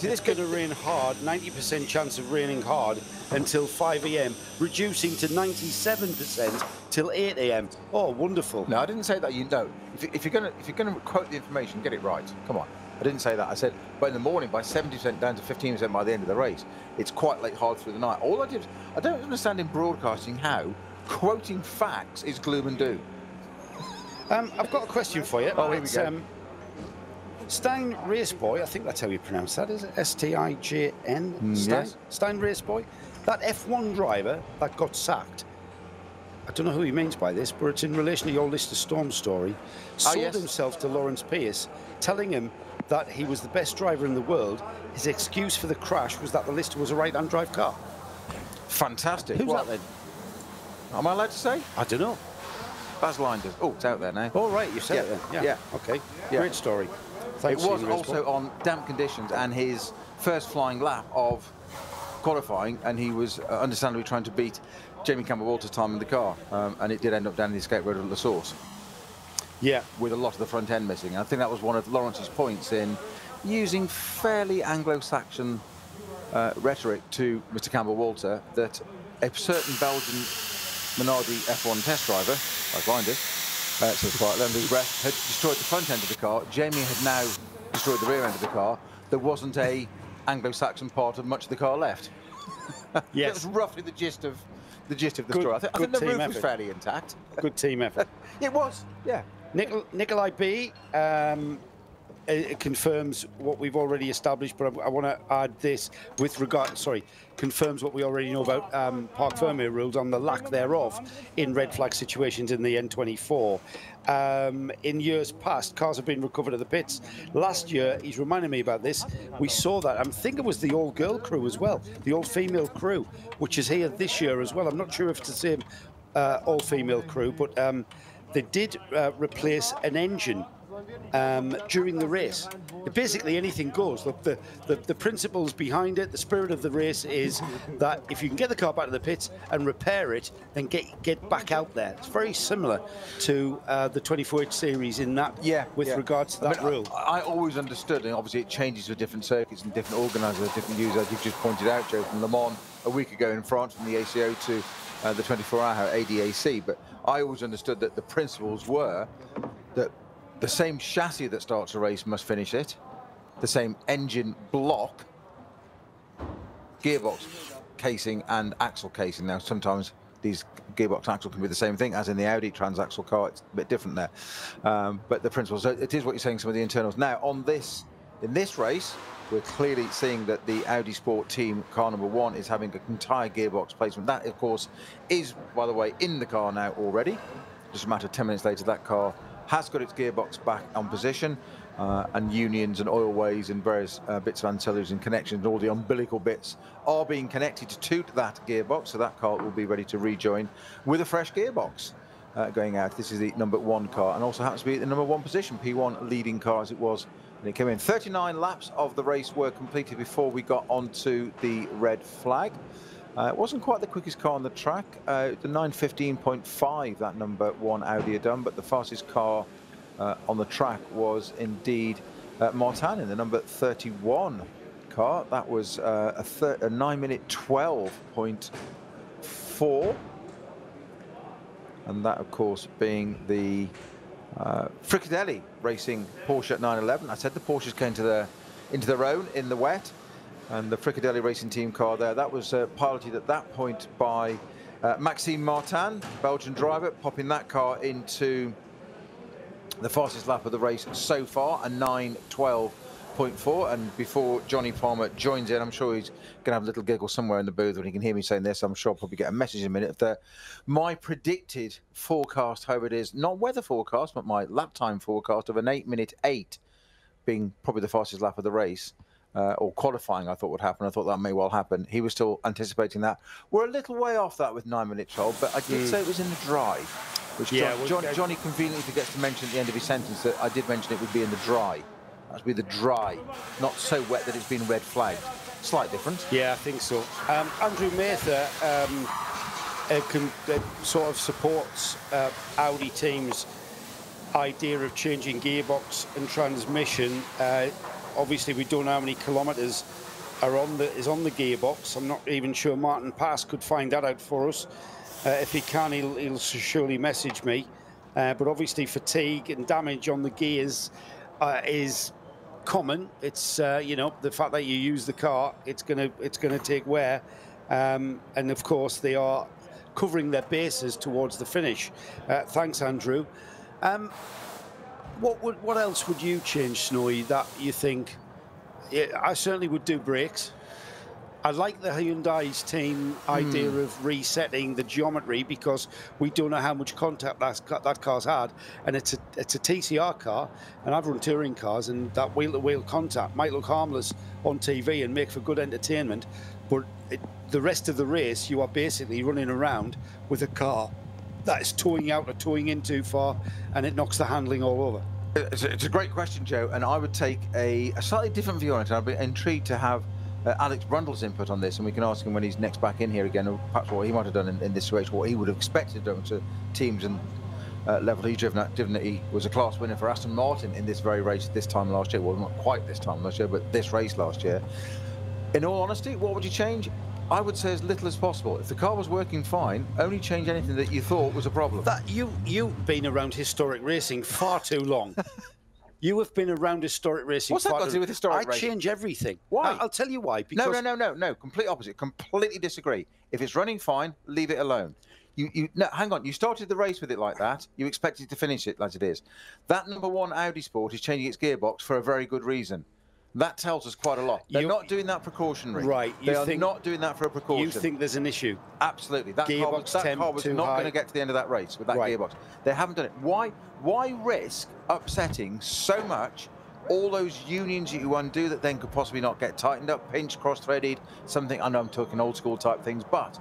It's going to rain hard, 90% chance of raining hard until 5 a.m., reducing to 97% till 8 a.m. Oh, wonderful. No, I didn't say that. If you're going to quote the information, get it right. Come on. I didn't say that. I said, but in the morning, by 70% down to 15% by the end of the race. It's quite late, hard through the night. All I did, I don't understand in broadcasting how quoting facts is gloom and doom. I've got a question for you. Oh, here we go. Stein Raceboy, I think that's how you pronounce that, is it? S-T-I-J-N? Yes. Stein Raceboy. That F1 driver that got sacked, I don't know who he means by this, but it's in relation to your Lister Storm story, sold himself to Lawrence Pierce, telling him that he was the best driver in the world. His excuse for the crash was that the Lister was a right-hand drive car. Fantastic. Who's that then? Am I allowed to say? I don't know. Baz Linders. Oh, it's out there now. Oh, right, you said it then. Yeah. Okay. Yeah. Great story. Thanks, it was also on damp conditions and his first flying lap of qualifying, and he was understandably trying to beat Jamie Campbell-Walter's time in the car, and it did end up down the escape road at La Source. Yeah. With a lot of the front end missing. I think that was one of Lawrence's points in using fairly Anglo-Saxon rhetoric to Mr. Campbell-Walter, that a certain Belgian Minardi F1 test driver, like Blinders, so quite under his breath, had destroyed the front end of the car. Jamie had now destroyed the rear end of the car. There wasn't a Anglo-Saxon part of much of the car left. Yes. That was roughly the gist of the story. I think the roof was fairly intact. Good team effort. It was, yeah. Nikolai B. It confirms what we've already established, but I want to add this with regard, confirms what we already know about Parc Fermé rules on the lack thereof in red flag situations in the N24. In years past, cars have been recovered at the pits. Last year, he's reminding me about this, we saw that. I think it was the all-girl crew as well, the all-female crew, which is here this year as well. I'm not sure if it's the same all-female crew, but they did replace an engine during the race. Basically anything goes. The principles behind it, the spirit of the race is that if you can get the car back to the pits and repair it, then get back out there. It's very similar to the 24H series in that, with regards to that rule. I always understood, and obviously it changes with different circuits and different organisers, different users, as you've just pointed out, Joe, from Le Mans a week ago in France, from the ACO to the 24-hour ADAC, but I always understood that the principles were that the same chassis that starts a race must finish it, the same engine block, gearbox casing and axle casing. Now, sometimes these gearbox axle can be the same thing, as in the Audi transaxle car. It's a bit different there. But the principles, it is what you're saying, some of the internals. Now, in this race, we're clearly seeing that the Audi Sport team, car number 1, is having an entire gearbox placement. That, of course, is, by the way, in the car now already. Just a matter of 10 minutes later, that car has got its gearbox back on position, and unions and oilways and various bits of ancillaries and connections, all the umbilical bits are being connected to that gearbox, so that car will be ready to rejoin with a fresh gearbox going out. This is the number 1 car, and also happens to be the number 1 position, P1 leading car as it was when it came in. 39 laps of the race were completed before we got onto the red flag. It wasn't quite the quickest car on the track. The 9:15.5 that number 1 Audi had done, but the fastest car on the track was indeed Martin in the number 31 car. That was a 9-minute 12.4, and that, of course, being the Fricadelli Racing Porsche 911. I said the Porsches came into their own in the wet. And the Fricadelli Racing Team car there, that was piloted at that point by Maxime Martin, Belgian driver, popping that car into the fastest lap of the race so far, a 9:12.4. And before Johnny Palmer joins in, I'm sure he's going to have a little giggle somewhere in the booth when he can hear me saying this. I'm sure I'll probably get a message in a minute. My predicted forecast, however it is, not weather forecast, but my lap time forecast of an 8:08 being probably the fastest lap of the race. Or qualifying, I thought would happen. I thought that may well happen. He was still anticipating that. We're a little way off that with 9-minute 12, but I did say it was in the dry, which Johnny conveniently forgets to mention at the end of his sentence that I did mention it would be in the dry. That would be the dry, not so wet that it's been red flagged. Slight difference. Yeah, I think so. Andrew Mather sort of supports Audi team's idea of changing gearbox and transmission. Obviously, we don't know how many kilometres is on the gearbox. I'm not even sure Martin Pass could find that out for us. If he can, he'll surely message me. But obviously, fatigue and damage on the gears is common. It's you know, the fact that you use the car, it's gonna take wear, and of course they are covering their bases towards the finish. Thanks, Andrew. What else would you change, Snowy, that you think? Yeah, I certainly would do brakes. I like the Hyundai's team idea of resetting the geometry, because we don't know how much contact that car's had, and it's a TCR car, and I've run touring cars, and that wheel-to-wheel contact might look harmless on TV and make for good entertainment, but the rest of the race you are basically running around with a car that is towing out or towing in too far, and it knocks the handling all over. It's a great question, Joe, and I would take a slightly different view on it. I'd be intrigued to have Alex Brundle's input on this, and we can ask him when he's next back in here again, or perhaps what he might have done in this race, what he would have expected done to teams and level he's driven at, given that he was a class winner for Aston Martin in this very race this time last year. Well, not quite this time last year, but this race last year. In all honesty, what would you change? I would say as little as possible. If the car was working fine, only change anything that you thought was a problem. You've been around historic racing far too long. You have been around historic racing. What's that got to do with historic racing? I change everything. Why? I'll tell you why. Because No. Complete opposite. Completely disagree. If it's running fine, leave it alone. No, hang on. You started the race with it like that. You expected to finish it as it is. That #1 Audi Sport is changing its gearbox for a very good reason. That tells us quite a lot. They're not doing that precautionary. Right. They are not doing that for a precaution. You think there's an issue? Absolutely. That car was not going to get to the end of that race with that gearbox. They haven't done it. Why risk upsetting so much all those unions that you undo that then could possibly not get tightened up, pinched, cross-threaded, something? I know I'm talking old school type things, but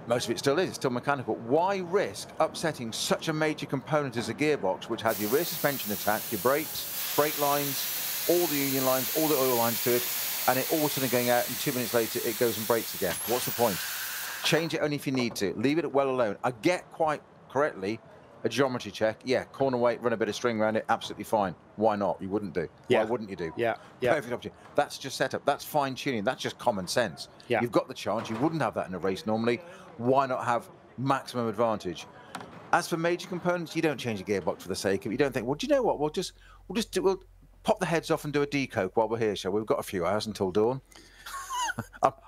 most of it still is. It's still mechanical. Why risk upsetting such a major component as a gearbox, which has your rear suspension attached, your brakes, brake lines, all the union lines, all the oil lines to it, and it all of a sudden going out, and 2 minutes later it goes and breaks again? What's the point? Change it only if you need to. Leave it well alone. I get quite correctly a geometry check. Yeah, corner weight, run a bit of string around it, absolutely fine. Why not? You wouldn't do. Yeah. Why wouldn't you do? Yeah. Perfect opportunity. That's just setup. That's fine tuning. That's just common sense. Yeah. You've got the chance. You wouldn't have that in a race normally. Why not have maximum advantage? As for major components, you don't change the gearbox for the sake of it. You don't think, well, do you know what? We'll pop the heads off and do a decoke while we're here, shall we? We've got a few hours until dawn.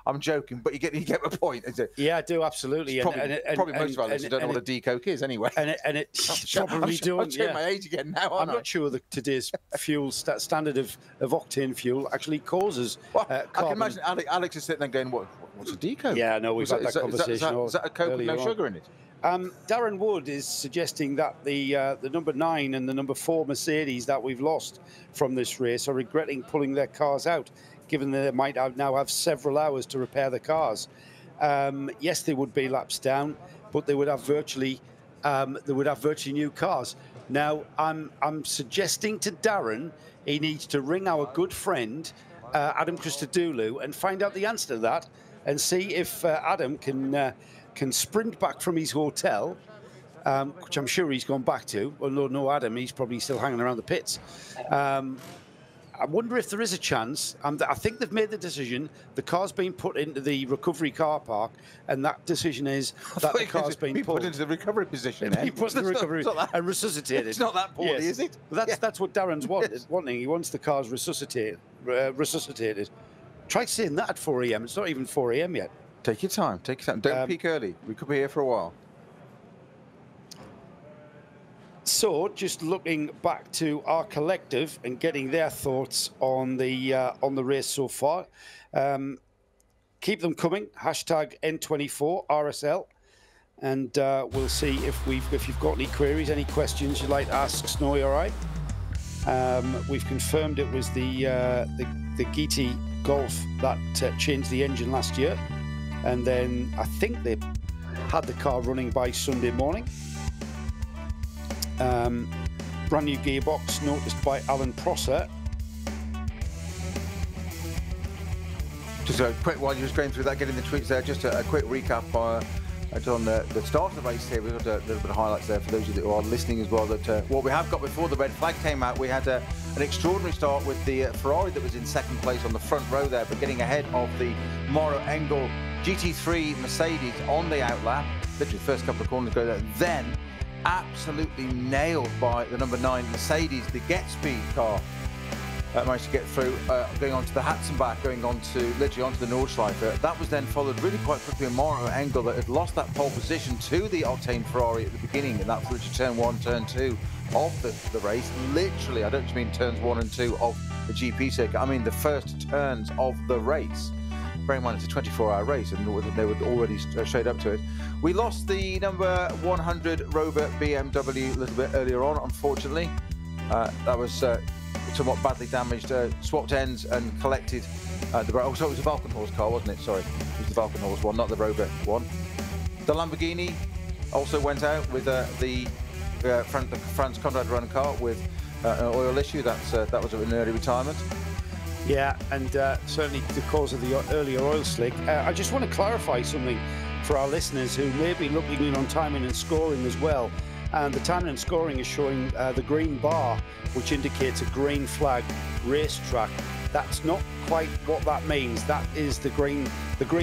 I'm joking, but you get my point. Yeah, I do, absolutely. Probably most of our listeners don't know what a decoke is anyway. And it probably don't. I'm showing my age again now, I'm not sure that today's fuel standard of octane fuel actually causes I can imagine Alex is sitting there going, what's a decoke? Yeah, no, we've had that conversation. Is that a Coke with no sugar in it? Darren Wood is suggesting that the #9 and the #4 Mercedes that we've lost from this race are regretting pulling their cars out, given that they might now have several hours to repair the cars. Yes, they would be laps down, but they would have virtually new cars. Now, I'm suggesting to Darren he needs to ring our good friend Adam Christodoulou and find out the answer to that, and see if Adam can sprint back from his hotel, which I'm sure he's gone back to. Well, no, Adam, he's probably still hanging around the pits. I wonder if there is a chance. I think they've made the decision. The car's been put into the recovery car park, and that decision is that the car's been put into the recovery position. He put in the recovery and resuscitated. It's not that poorly, is it? That's what Darren's wanting. He wants the cars resuscitated. Try saying that at 4 a.m. It's not even 4 a.m. yet. Take your time. Take your time. Don't peak early. We could be here for a while. So, just looking back to our collective and getting their thoughts on the race so far. Keep them coming. Hashtag N24RSL, and we'll see if you've got any queries, any questions you'd like to ask Snowy. All right. We've confirmed it was the GT Golf that changed the engine last year, and then I think they had the car running by Sunday morning. Brand new gearbox noticed by Alan Prosser. Just a quick, while you're just going through that, getting the tweets there, just a quick recap on the start of the race here. We've got a little bit of highlights there for those of you who are listening as well. That what we have got before the red flag came out, we had an extraordinary start with the Ferrari that was in second place on the front row there, but getting ahead of the Moro Engel GT3 Mercedes on the outlap. Literally the first couple of corners go there. Then absolutely nailed by the #9 Mercedes, the Get Speed car. managed to get through, going on to the Hatzenbach, going on to literally onto the Nordschleife. That was then followed really quite quickly by Mauro Engel, that had lost that pole position to the Octane Ferrari at the beginning, and that's literally turn 1, turn 2 of the race. Literally, I don't just mean turns 1 and 2 of the GP circuit, I mean the first turns of the race. Bear in mind it's a 24-hour race, and they were already straight up to it. We lost the number 100 Rover BMW a little bit earlier on, unfortunately. That was somewhat badly damaged, swapped ends and collected oh, so it was a Valkenhorst car, wasn't it? Sorry, it was the Valkenhorst one, not the Rover one. The Lamborghini also went out with the Franz Conrad run car with an oil issue. That was an early retirement. Yeah, and certainly the cause of the earlier oil slick. I just want to clarify something for our listeners who may be looking in on timing and scoring as well. And the timing and scoring is showing the green bar, which indicates a green flag racetrack. That's not quite what that means. That is the green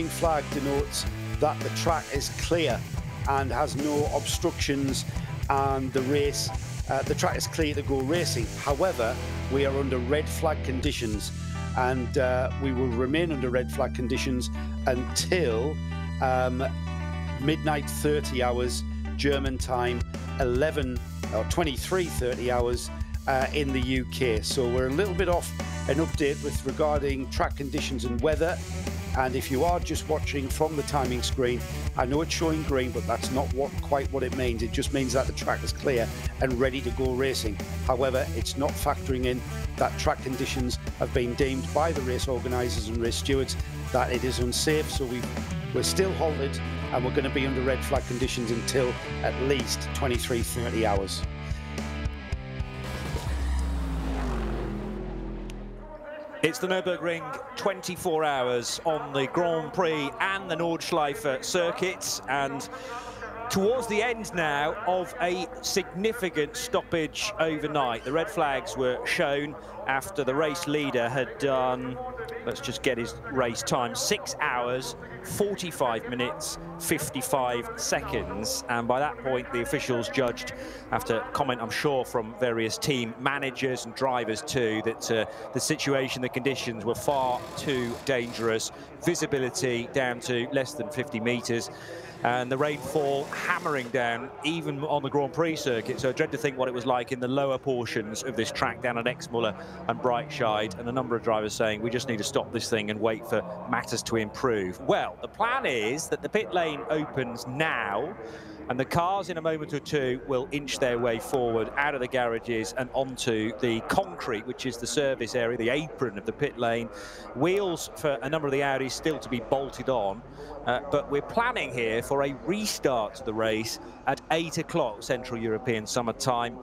flag denotes that the track is clear and has no obstructions, and the track is clear to go racing. However, we are under red flag conditions, and we will remain under red flag conditions until midnight 30 hours German time, 23:30 hours in the UK. So we're a little bit off an update with regarding track conditions and weather. And if you are just watching from the timing screen, I know it's showing green, but that's not quite what it means. It just means that the track is clear and ready to go racing. However, it's not factoring in that track conditions have been deemed by the race organisers and race stewards that it is unsafe. So we're still halted, and we're going to be under red flag conditions until at least 23:30 hours. It's the Nürburgring 24 hours on the Grand Prix and the Nordschleife circuits, and towards the end now of a significant stoppage overnight. The red flags were shown after the race leader had done, let's just get his race time, 6 hours, 45 minutes, 55 seconds. And by that point, the officials judged, after comment, I'm sure, from various team managers and drivers too, that the situation, the conditions were far too dangerous. Visibility down to less than 50 meters. And the rainfall hammering down even on the Grand Prix circuit. So I dread to think what it was like in the lower portions of this track down at Exmuller and Breitscheid, and a number of drivers saying we just need to stop this thing and wait for matters to improve. Well, the plan is that the pit lane opens now, and the cars in a moment or two will inch their way forward out of the garages and onto the concrete, which is the service area, the apron of the pit lane. Wheels for a number of the Audis still to be bolted on, but we're planning here for a restart to the race at 8 o'clock Central European Summer Time.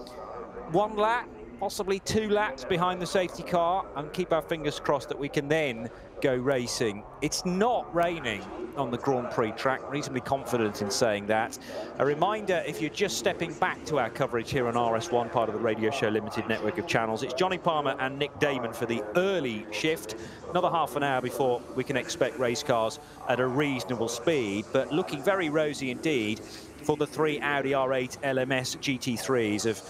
1 lap, possibly 2 laps behind the safety car, and keep our fingers crossed that we can then go racing. It's not raining on the Grand Prix track, reasonably confident in saying that. A reminder, if you're just stepping back to our coverage here on RS1, part of the Radio Show Limited network of channels, it's Johnny Palmer and Nick Damon for the early shift. Another half an hour before we can expect race cars at a reasonable speed, but looking very rosy indeed for the 3 Audi R8 LMS GT3s of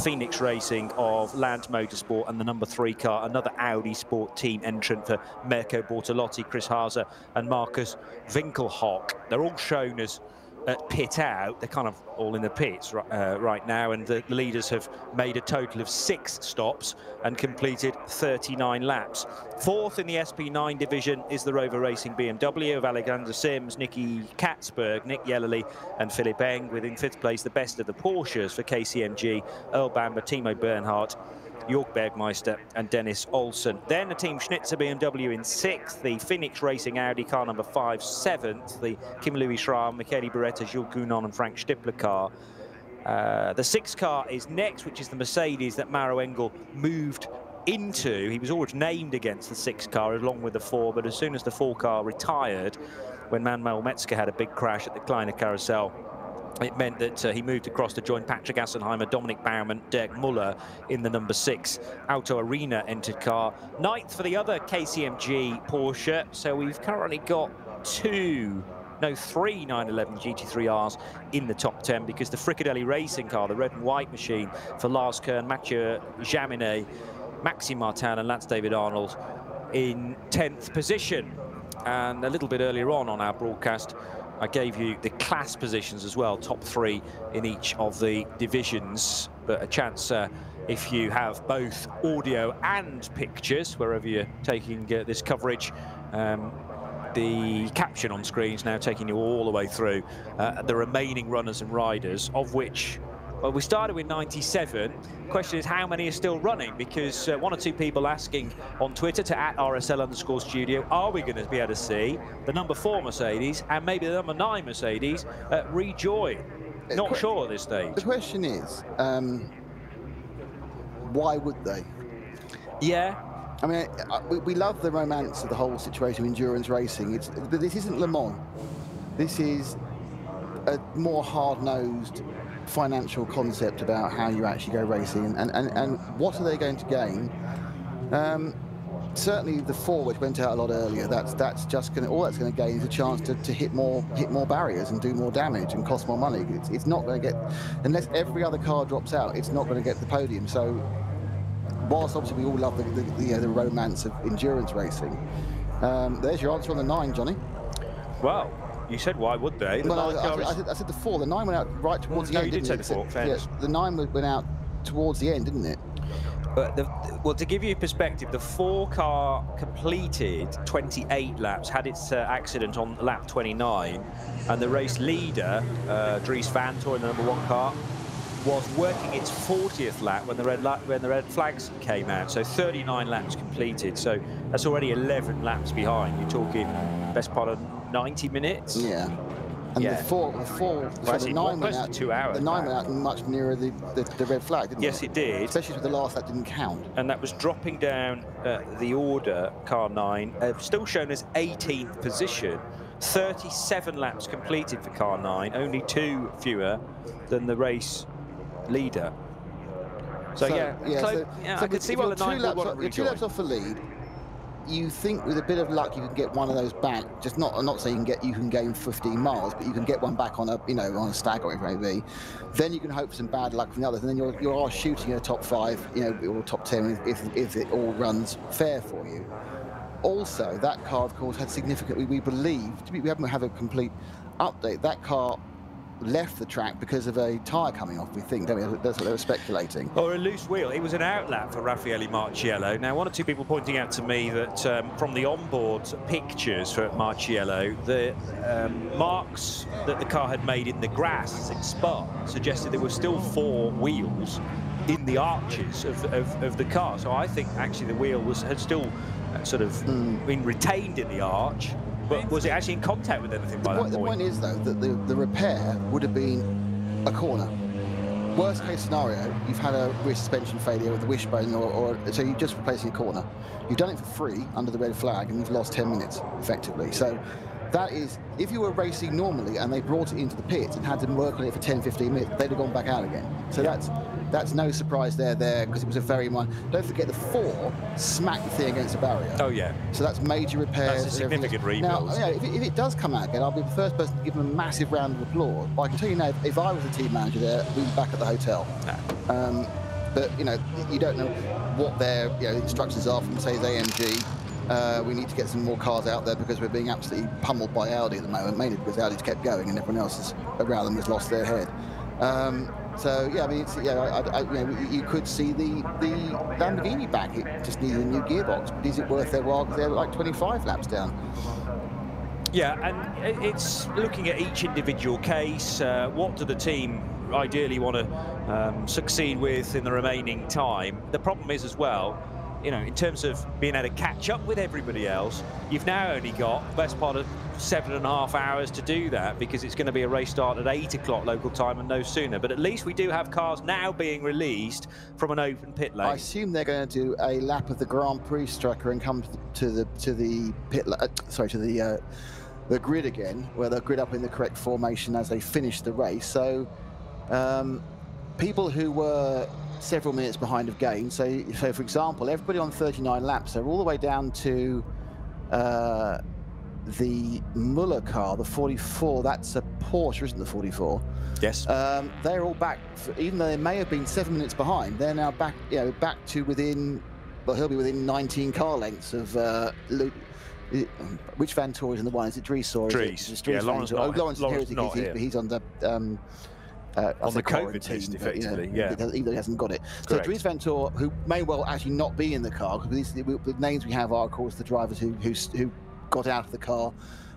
Phoenix Racing of Land Motorsport, and the number 3 car, another Audi Sport team entrant for Mirko Bortolotti, Chris Haase and Marcus Winkelhock. They're all shown as at pit out. They're kind of all in the pits right now, and the leaders have made a total of 6 stops and completed 39 laps. 4th in the SP9 division is the Rover Racing BMW of Alexander Sims, Nicky Katzberg, Nick Yellerly and Philipp Eng, with in 5th place the best of the Porsches for KCMG, Earl Bamber, Timo Bernhardt, Jörg Bergmeister and Dennis Olsen. Then a Team Schnitzer BMW in 6th, the Phoenix Racing Audi car number 5 7th, the Kim Louis Schramm, Michele Beretta, Jules Gounon and Frank Stippler car. The 6th car is next, which is the Mercedes that Mauro Engel moved into. He was always named against the 6th car along with the 4, but as soon as the 4 car retired, when Manuel Metzger had a big crash at the Kleiner Carousel, it meant that he moved across to join Patrick Assenheimer, Dominic Baumann, Dirk Muller in the number 6 Auto Arena entered car. 9th for the other KCMG Porsche. So we've currently got 3 911 GT3Rs in the top 10, because the Fricadelli Racing car, the red and white machine for Lars Kern, Mathieu Jaminet, Maxime Martin and Lance David Arnold in 10th position. And a little bit earlier on our broadcast, I gave you the class positions as well, top 3 in each of the divisions. But a chance if you have both audio and pictures, wherever you're taking this coverage. The caption on screen is now taking you all the way through the remaining runners and riders, of which, well, we started with 97. Question is, how many are still running? Because 1 or 2 people asking on Twitter to @RSL_studio, are we going to be able to see the number 4 Mercedes and maybe the number 9 Mercedes rejoin? Not sure at this stage. The question is, why would they? Yeah. I mean, we love the romance of the whole situation of endurance racing. But this isn't Le Mans. This is a more hard-nosed financial concept about how you actually go racing and what are they going to gain. Certainly the 4, which went out a lot earlier, that's just going to, all that's going to gain is a chance to hit more barriers and do more damage and cost more money. It's not going to get, unless every other car drops out, it's not going to get the podium. So whilst obviously we all love the romance of endurance racing, there's your answer on the 9, Johnny. Well, you said why would they? I said the 4. The 9 went out right towards the end. No, you did say the 4. Yes, the 9 went out towards the end, didn't it? But well, to give you perspective, the 4 car completed 28 laps, had its accident on lap 29, and the race leader, Dries Van Toor in the number 1 car, was working its 40th lap when the red flags came out. So 39 laps completed. So that's already 11 laps behind. You're talking best part of 90 minutes. Yeah. And yeah. the 9 went out 2 hours. The 9 went out much nearer the red flag, didn't it? Yes, it did. Especially with the last lap didn't count. And that was dropping down the order, car 9, still shown as 18th position. 37 laps completed for car 9, only 2 fewer than the race leader. So I could see why the 9 would want to rejoin. 2 laps off the lead. You think with a bit of luck you can get one of those back. Just I'm not saying you can gain 15 miles, but you can get one back on a on a stag or whatever it may be. Then you can hope for some bad luck from the others, and then you are shooting a top 5, or top 10 if it all runs fair for you. Also, that car, of course, had significantly. We believed we haven't had a complete update. That car left the track because of a tyre coming off, we think, don't we? That's what they were speculating. Or a loose wheel. It was an outlap for Raffaele Marciello. Now, 1 or 2 people pointing out to me that from the onboard pictures for Marciello, the marks that the car had made in the grass as it spun suggested there were still 4 wheels in the arches of the car. So I think actually the wheel had still sort of been retained in the arch. But was it actually in contact with anything by that point? The point is, though, that the repair would have been a corner. Worst case scenario, you've had a rear suspension failure with the wishbone, so you're just replacing a corner. You've done it for free under the red flag, and you've lost 10 minutes, effectively. So that is, if you were racing normally and they brought it into the pits and had to work on it for 10, 15 minutes, they'd have gone back out again. So that's no surprise there, because it was a very minor. Don't forget the 4 smacked the thing against the barrier. Oh, yeah. So that's major repairs. That's a significant rebuild. Now, if it does come out again, I'll be the first person to give them a massive round of applause. But I can tell you now, if I was a team manager there, we'd be back at the hotel. No. But, you don't know what their instructions are from, say, AMG. We need to get some more cars out there because we're being absolutely pummeled by Audi at the moment, mainly because Audi's kept going and everyone else around them has lost their head. So yeah, I mean, you could see the Lamborghini back. It just needed a new gearbox, but is it worth their while? Because they're like 25 laps down. Yeah, and it's looking at each individual case. What do the team ideally want to succeed with in the remaining time? The problem is as well, in terms of being able to catch up with everybody else, you've now only got the best part of 7.5 hours to do that, because it's going to be a race start at 8 o'clock local time and no sooner. But at least we do have cars now being released from an open pit lane. I assume they're going to do a lap of the Grand Prix structure and come to the pit, the grid again, where they'll grid up in the correct formation as they finish the race. So people who were several minutes behind have gained. So for example, everybody on 39 laps, they're all the way down to the Muller car, the 44. That's a Porsche, isn't the 44? Yes. They're all back, even though they may have been 7 minutes behind. They're now back, back to within well, he'll be within 19 car lengths of which Vantore is in the one? Is it Dries or Dries? Is it Yeah, Lawrence not, Lawrence not here. he's on the on the COVID list, effectively, yeah. Even though he hasn't got it. So Correct. Dries Vantore, who may well actually not be in the car, because the names we have are, of course, the drivers who got out of the car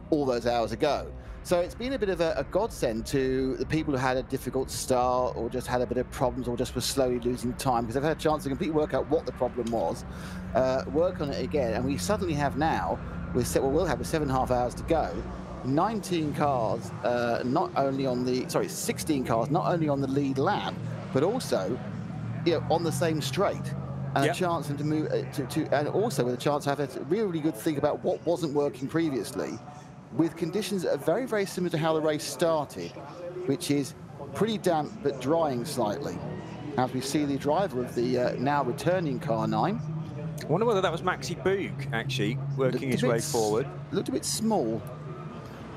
all those hours ago. So it's been a bit of a godsend to the people who had a difficult start or just had a bit of problems or just were slowly losing time, because they've had a chance to completely work out what the problem was, work on it again, and we suddenly have now, we'll have 7.5 hours to go, 19 cars, not only on the, 16 cars, not only on the lead lap, but also, on the same straight. And a chance to move and also with a chance to have a really good think about what wasn't working previously, with conditions that are very, very similar to how the race started, which is pretty damp but drying slightly. As we see the driver of the now returning car 9. I wonder whether that was Maxi Boog actually working his way forward. Looked a bit small.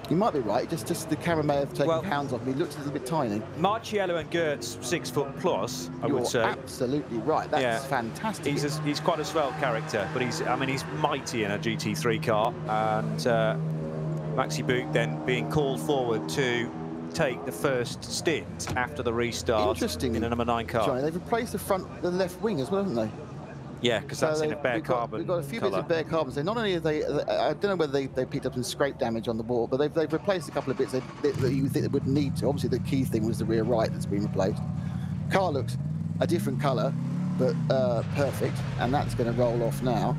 You might be right, just the camera may have taken pounds off me. He looks a little bit tiny. Marciello and Gertz 6 foot plus, I would say. Absolutely right. That's fantastic. He's quite a svelte character, but he's mighty in a GT3 car. And Maxi Boog then being called forward to take the first stint after the restart. Interesting. In a number 9 car. Johnny, they've replaced the left wing as well, haven't they? Yeah, because that's in a bare carbon. We've got a few bits of bare carbon. So not only are they, I don't know whether they picked up some scrape damage on the wall, but they've replaced a couple of bits that you think they would need to. Obviously, the key thing was the rear right that's been replaced. Car looks a different colour, but perfect, and that's going to roll off now.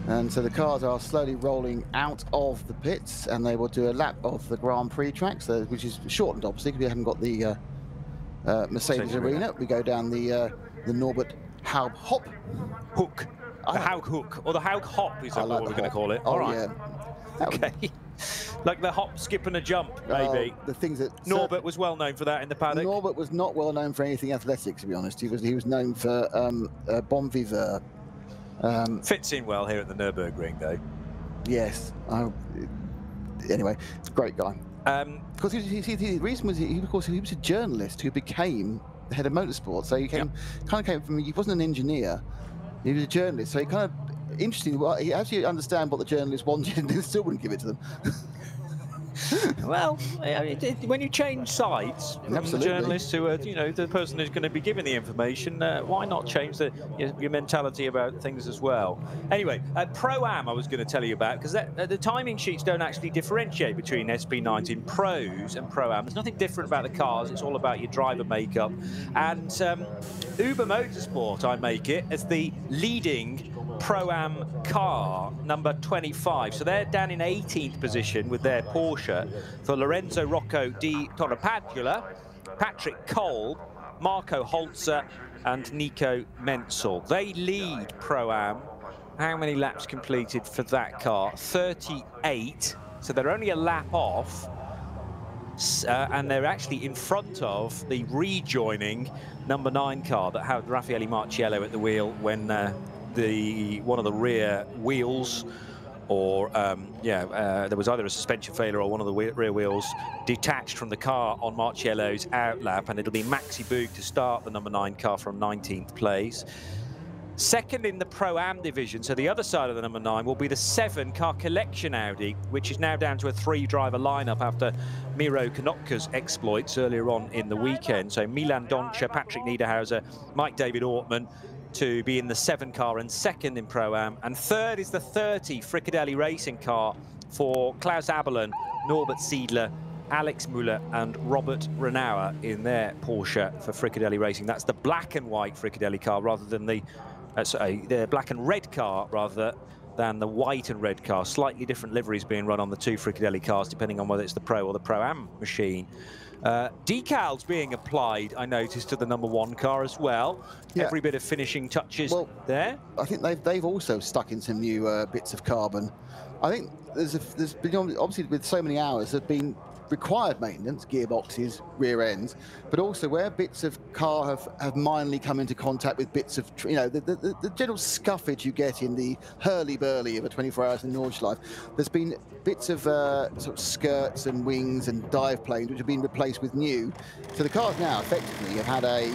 And so the cars are slowly rolling out of the pits, and they will do a lap of the Grand Prix track, which is shortened, obviously, because we haven't got the Mercedes Arena. We go down the Norbert Haug Hop. Hook. The Haug Hook, or the Haug Hop is what we're going to call it. Oh, all right. Yeah. Okay. Like the hop, skip and a jump, maybe. The things that Norbert was well known for that in the paddock. Norbert was not well known for anything athletic, to be honest. He was known for bon vivre. Fits in well here at the Nürburgring, though. Yes. Anyway, great guy. Because the reason was he was a journalist who became the head of motorsport. So he kind of came from. He wasn't an engineer. He was a journalist. So he kind of interesting. Well, he actually understand what the journalists wanted, and they still wouldn't give it to them. Well, when you change sides from the journalist to the person who's going to be giving the information, why not change your mentality about things as well? Anyway, Pro-Am I was going to tell you about, because the timing sheets don't actually differentiate between SP19 Pros and Pro-Am. There's nothing different about the cars. It's all about your driver makeup. And Uber Motorsport, I make it, as the leading Pro-Am car, number 25. So they're down in 18th position with their Porsche for Lorenzo Rocco di Torrepadula, Patrick Kolb, Marco Holzer and Nico Menzel. They lead Pro-Am. How many laps completed for that car? 38. So they're only a lap off. And they're actually in front of the rejoining number 9 car that had Raffaele Marciello at the wheel when one of the rear wheels, or there was either a suspension failure or one of the rear wheels detached from the car on Marciello's out lap, and it'll be Maxi Boog to start the number 9 car from 19th place. Second in the Pro-Am division, so the other side of the number 9 will be the 7-car collection Audi, which is now down to a 3-driver lineup after Miro Konopka's exploits earlier on in the weekend. So Milan Doncha, Patrick Niederhauser, Mike David Ortman to be in the 7-car and second in Pro-Am. And third is the 30 Fricadelli Racing car for Klaus Abelin, Norbert Siedler, Alex Müller and Robert Renauer in their Porsche for Fricadelli Racing. That's the black and white Fricadelli car rather than the black and red car rather than the white and red car. Slightly different liveries being run on the 2 Fricadelli cars depending on whether it's the Pro or the Pro-Am machine. Decals being applied, I noticed, to the number 1 car as well. Yeah. Every bit of finishing touches there. I think they've also stuck in some new bits of carbon. I think there's been, obviously with so many hours, there's been required maintenance, gearboxes, rear ends, but also where bits of car have minorly come into contact with bits of, the general scuffage you get in the hurly-burly of a 24 hours in Nordschleife. There's been bits of sort of skirts and wings and dive planes which have been replaced with new. So the cars now effectively have had a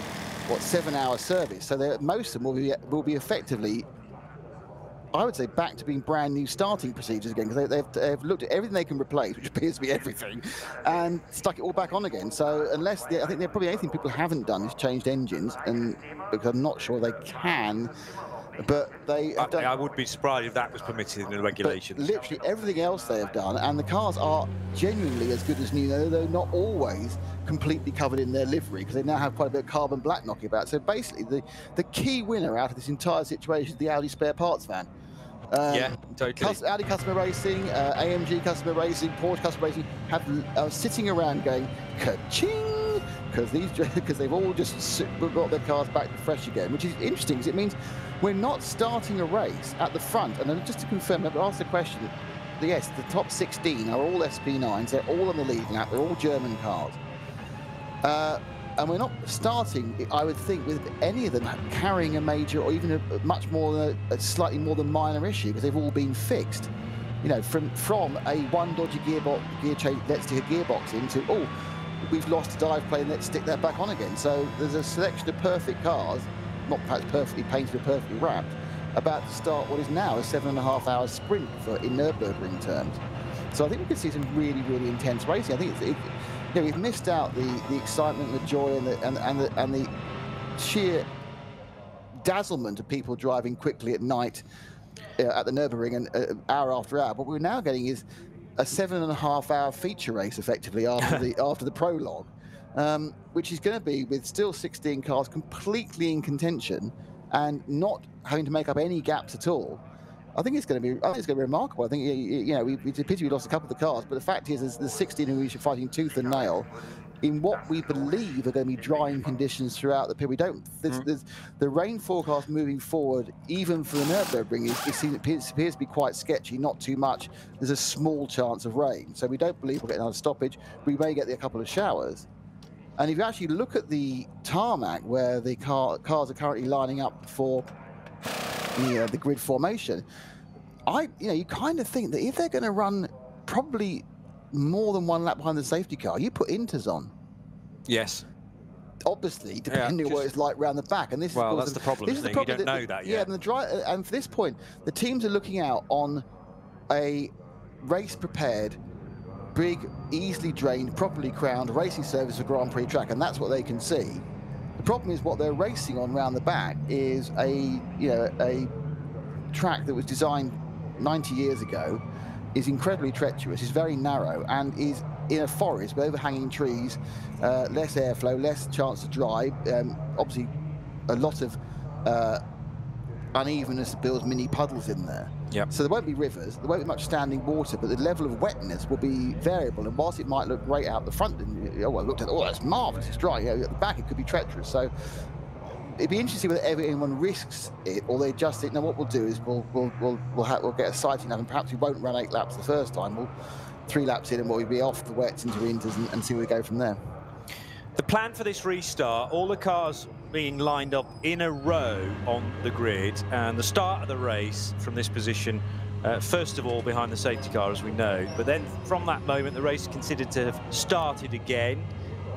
what, 7-hour service. So most of them will be effectively, I would say, back to being brand new starting procedures again, because they've looked at everything they can replace, which appears to be everything, and stuck it all back on again. So unless I think probably anything people haven't done is changed engines, and because I'm not sure they can. But they have done, I would be surprised if that was permitted in the regulations. But literally everything else they have done, and the cars are genuinely as good as new, though not always completely covered in their livery, because they now have quite a bit of carbon black knocking about. So basically, the key winner out of this entire situation is the Audi spare parts van. Yeah, totally. Audi customer racing, AMG customer racing, Porsche customer racing are sitting around going ka-ching, because they've all just got their cars back to fresh again, which is interesting because it means we're not starting a race at the front. And just to confirm, I've asked the question. Yes, the top 16 are all SP9s. They're all on the lead lap. They're all German cars. And we're not starting, I would think, with any of them carrying a major or even a slightly more than minor issue, because they've all been fixed. You know, from a one dodgy gear change, let's stick a gearbox into, oh, we've lost a dive plane, let's stick that back on again. So there's a selection of perfect cars, not perhaps perfectly painted or perfectly wrapped, about to start what is now a 7.5-hour sprint in Nurburgring terms. So I think we could see some really, really intense racing. I think you know, we've missed out the excitement, the joy, and the sheer dazzlement of people driving quickly at night at the Nürburgring and hour after hour. What we're now getting is a 7.5-hour feature race, effectively, after the prologue, which is going to be with still 16 cars completely in contention and not having to make up any gaps at all. I think it's going to be remarkable. I think, you know, it's a pity we lost a couple of the cars, but the fact is the 16 who are fighting tooth and nail in what we believe are going to be drying conditions throughout the period. We don't. The rain forecast moving forward, even for the Nürburgring, appears to be quite sketchy. Not too much. There's a small chance of rain, so we don't believe we'll get another stoppage. We may get a couple of showers. And if you actually look at the tarmac where the cars are currently lining up for the grid formation, you kind of think that if they're going to run probably more than one lap behind the safety car, you put inters on. Yes. Obviously, depending on what it's like around the back, and this is that's the problem. Isn't it? You don't know that yet. Yeah, and for this point, the teams are looking out on a race-prepared, big, easily drained, properly crowned racing service for Grand Prix track, and that's what they can see. The problem is what they're racing on round the back is a track that was designed 90 years ago, is incredibly treacherous, is very narrow, and is in a forest with overhanging trees, less airflow, less chance to dry, obviously a lot of unevenness that builds mini puddles in there. Yep. So there won't be rivers, there won't be much standing water, but the level of wetness will be variable, and whilst it might look great out the front, and I looked at that's marvellous, it's dry, at the back it could be treacherous. So it'd be interesting whether anyone risks it, or they just think, no, what we'll do is we'll get a sighting up, and perhaps we won't run 8 laps the first time. We'll 3 laps in, and we'll be off the wets into inters and see where we go from there. The plan for this restart, all the cars being lined up in a row on the grid, and the start of the race from this position, first of all behind the safety car, as we know, but then from that moment the race is considered to have started again.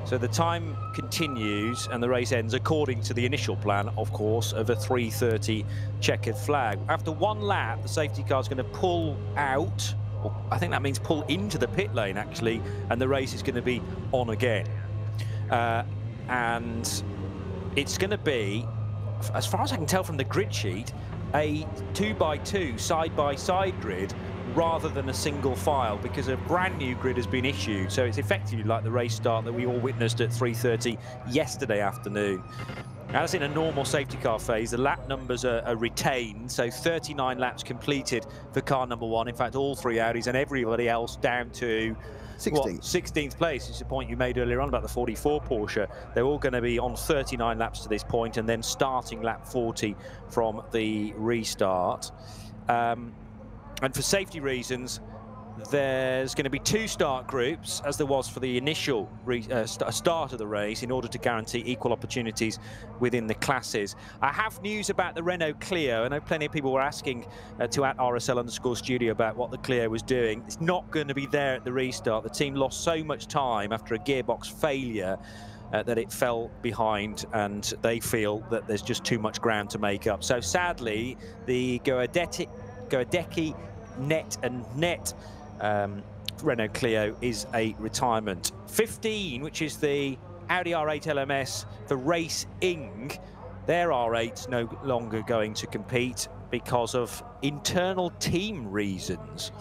So the time continues and the race ends according to the initial plan, of course, of a 3:30 checkered flag. After 1 lap, the safety car is going to pull out, or I think that means pull into the pit lane actually, and the race is going to be on again. And it's going to be, as far as I can tell from the grid sheet, a 2x2 side-by-side grid rather than a single file, because a brand new grid has been issued. So it's effectively like the race start that we all witnessed at 3:30 yesterday afternoon. As in a normal safety car phase, the lap numbers are retained, so 39 laps completed for car number 1. In fact, all 3 Audis and everybody else down to 16th place. It's the point you made earlier on about the 44 Porsche. They're all going to be on 39 laps to this point, and then starting lap 40 from the restart. And for safety reasons, there's going to be 2 start groups, as there was for the initial start of the race, in order to guarantee equal opportunities within the classes. I have news about the Renault Clio. I know plenty of people were asking to @RSL_studio about what the Clio was doing. It's not going to be there at the restart. The team lost so much time after a gearbox failure that it fell behind, and they feel that there's just too much ground to make up. So sadly, the Goadecki Net and Net Renault Clio is a retirement. 15, which is the Audi R8 LMS for Race Inc. Their R8's no longer going to compete because of internal team reasons.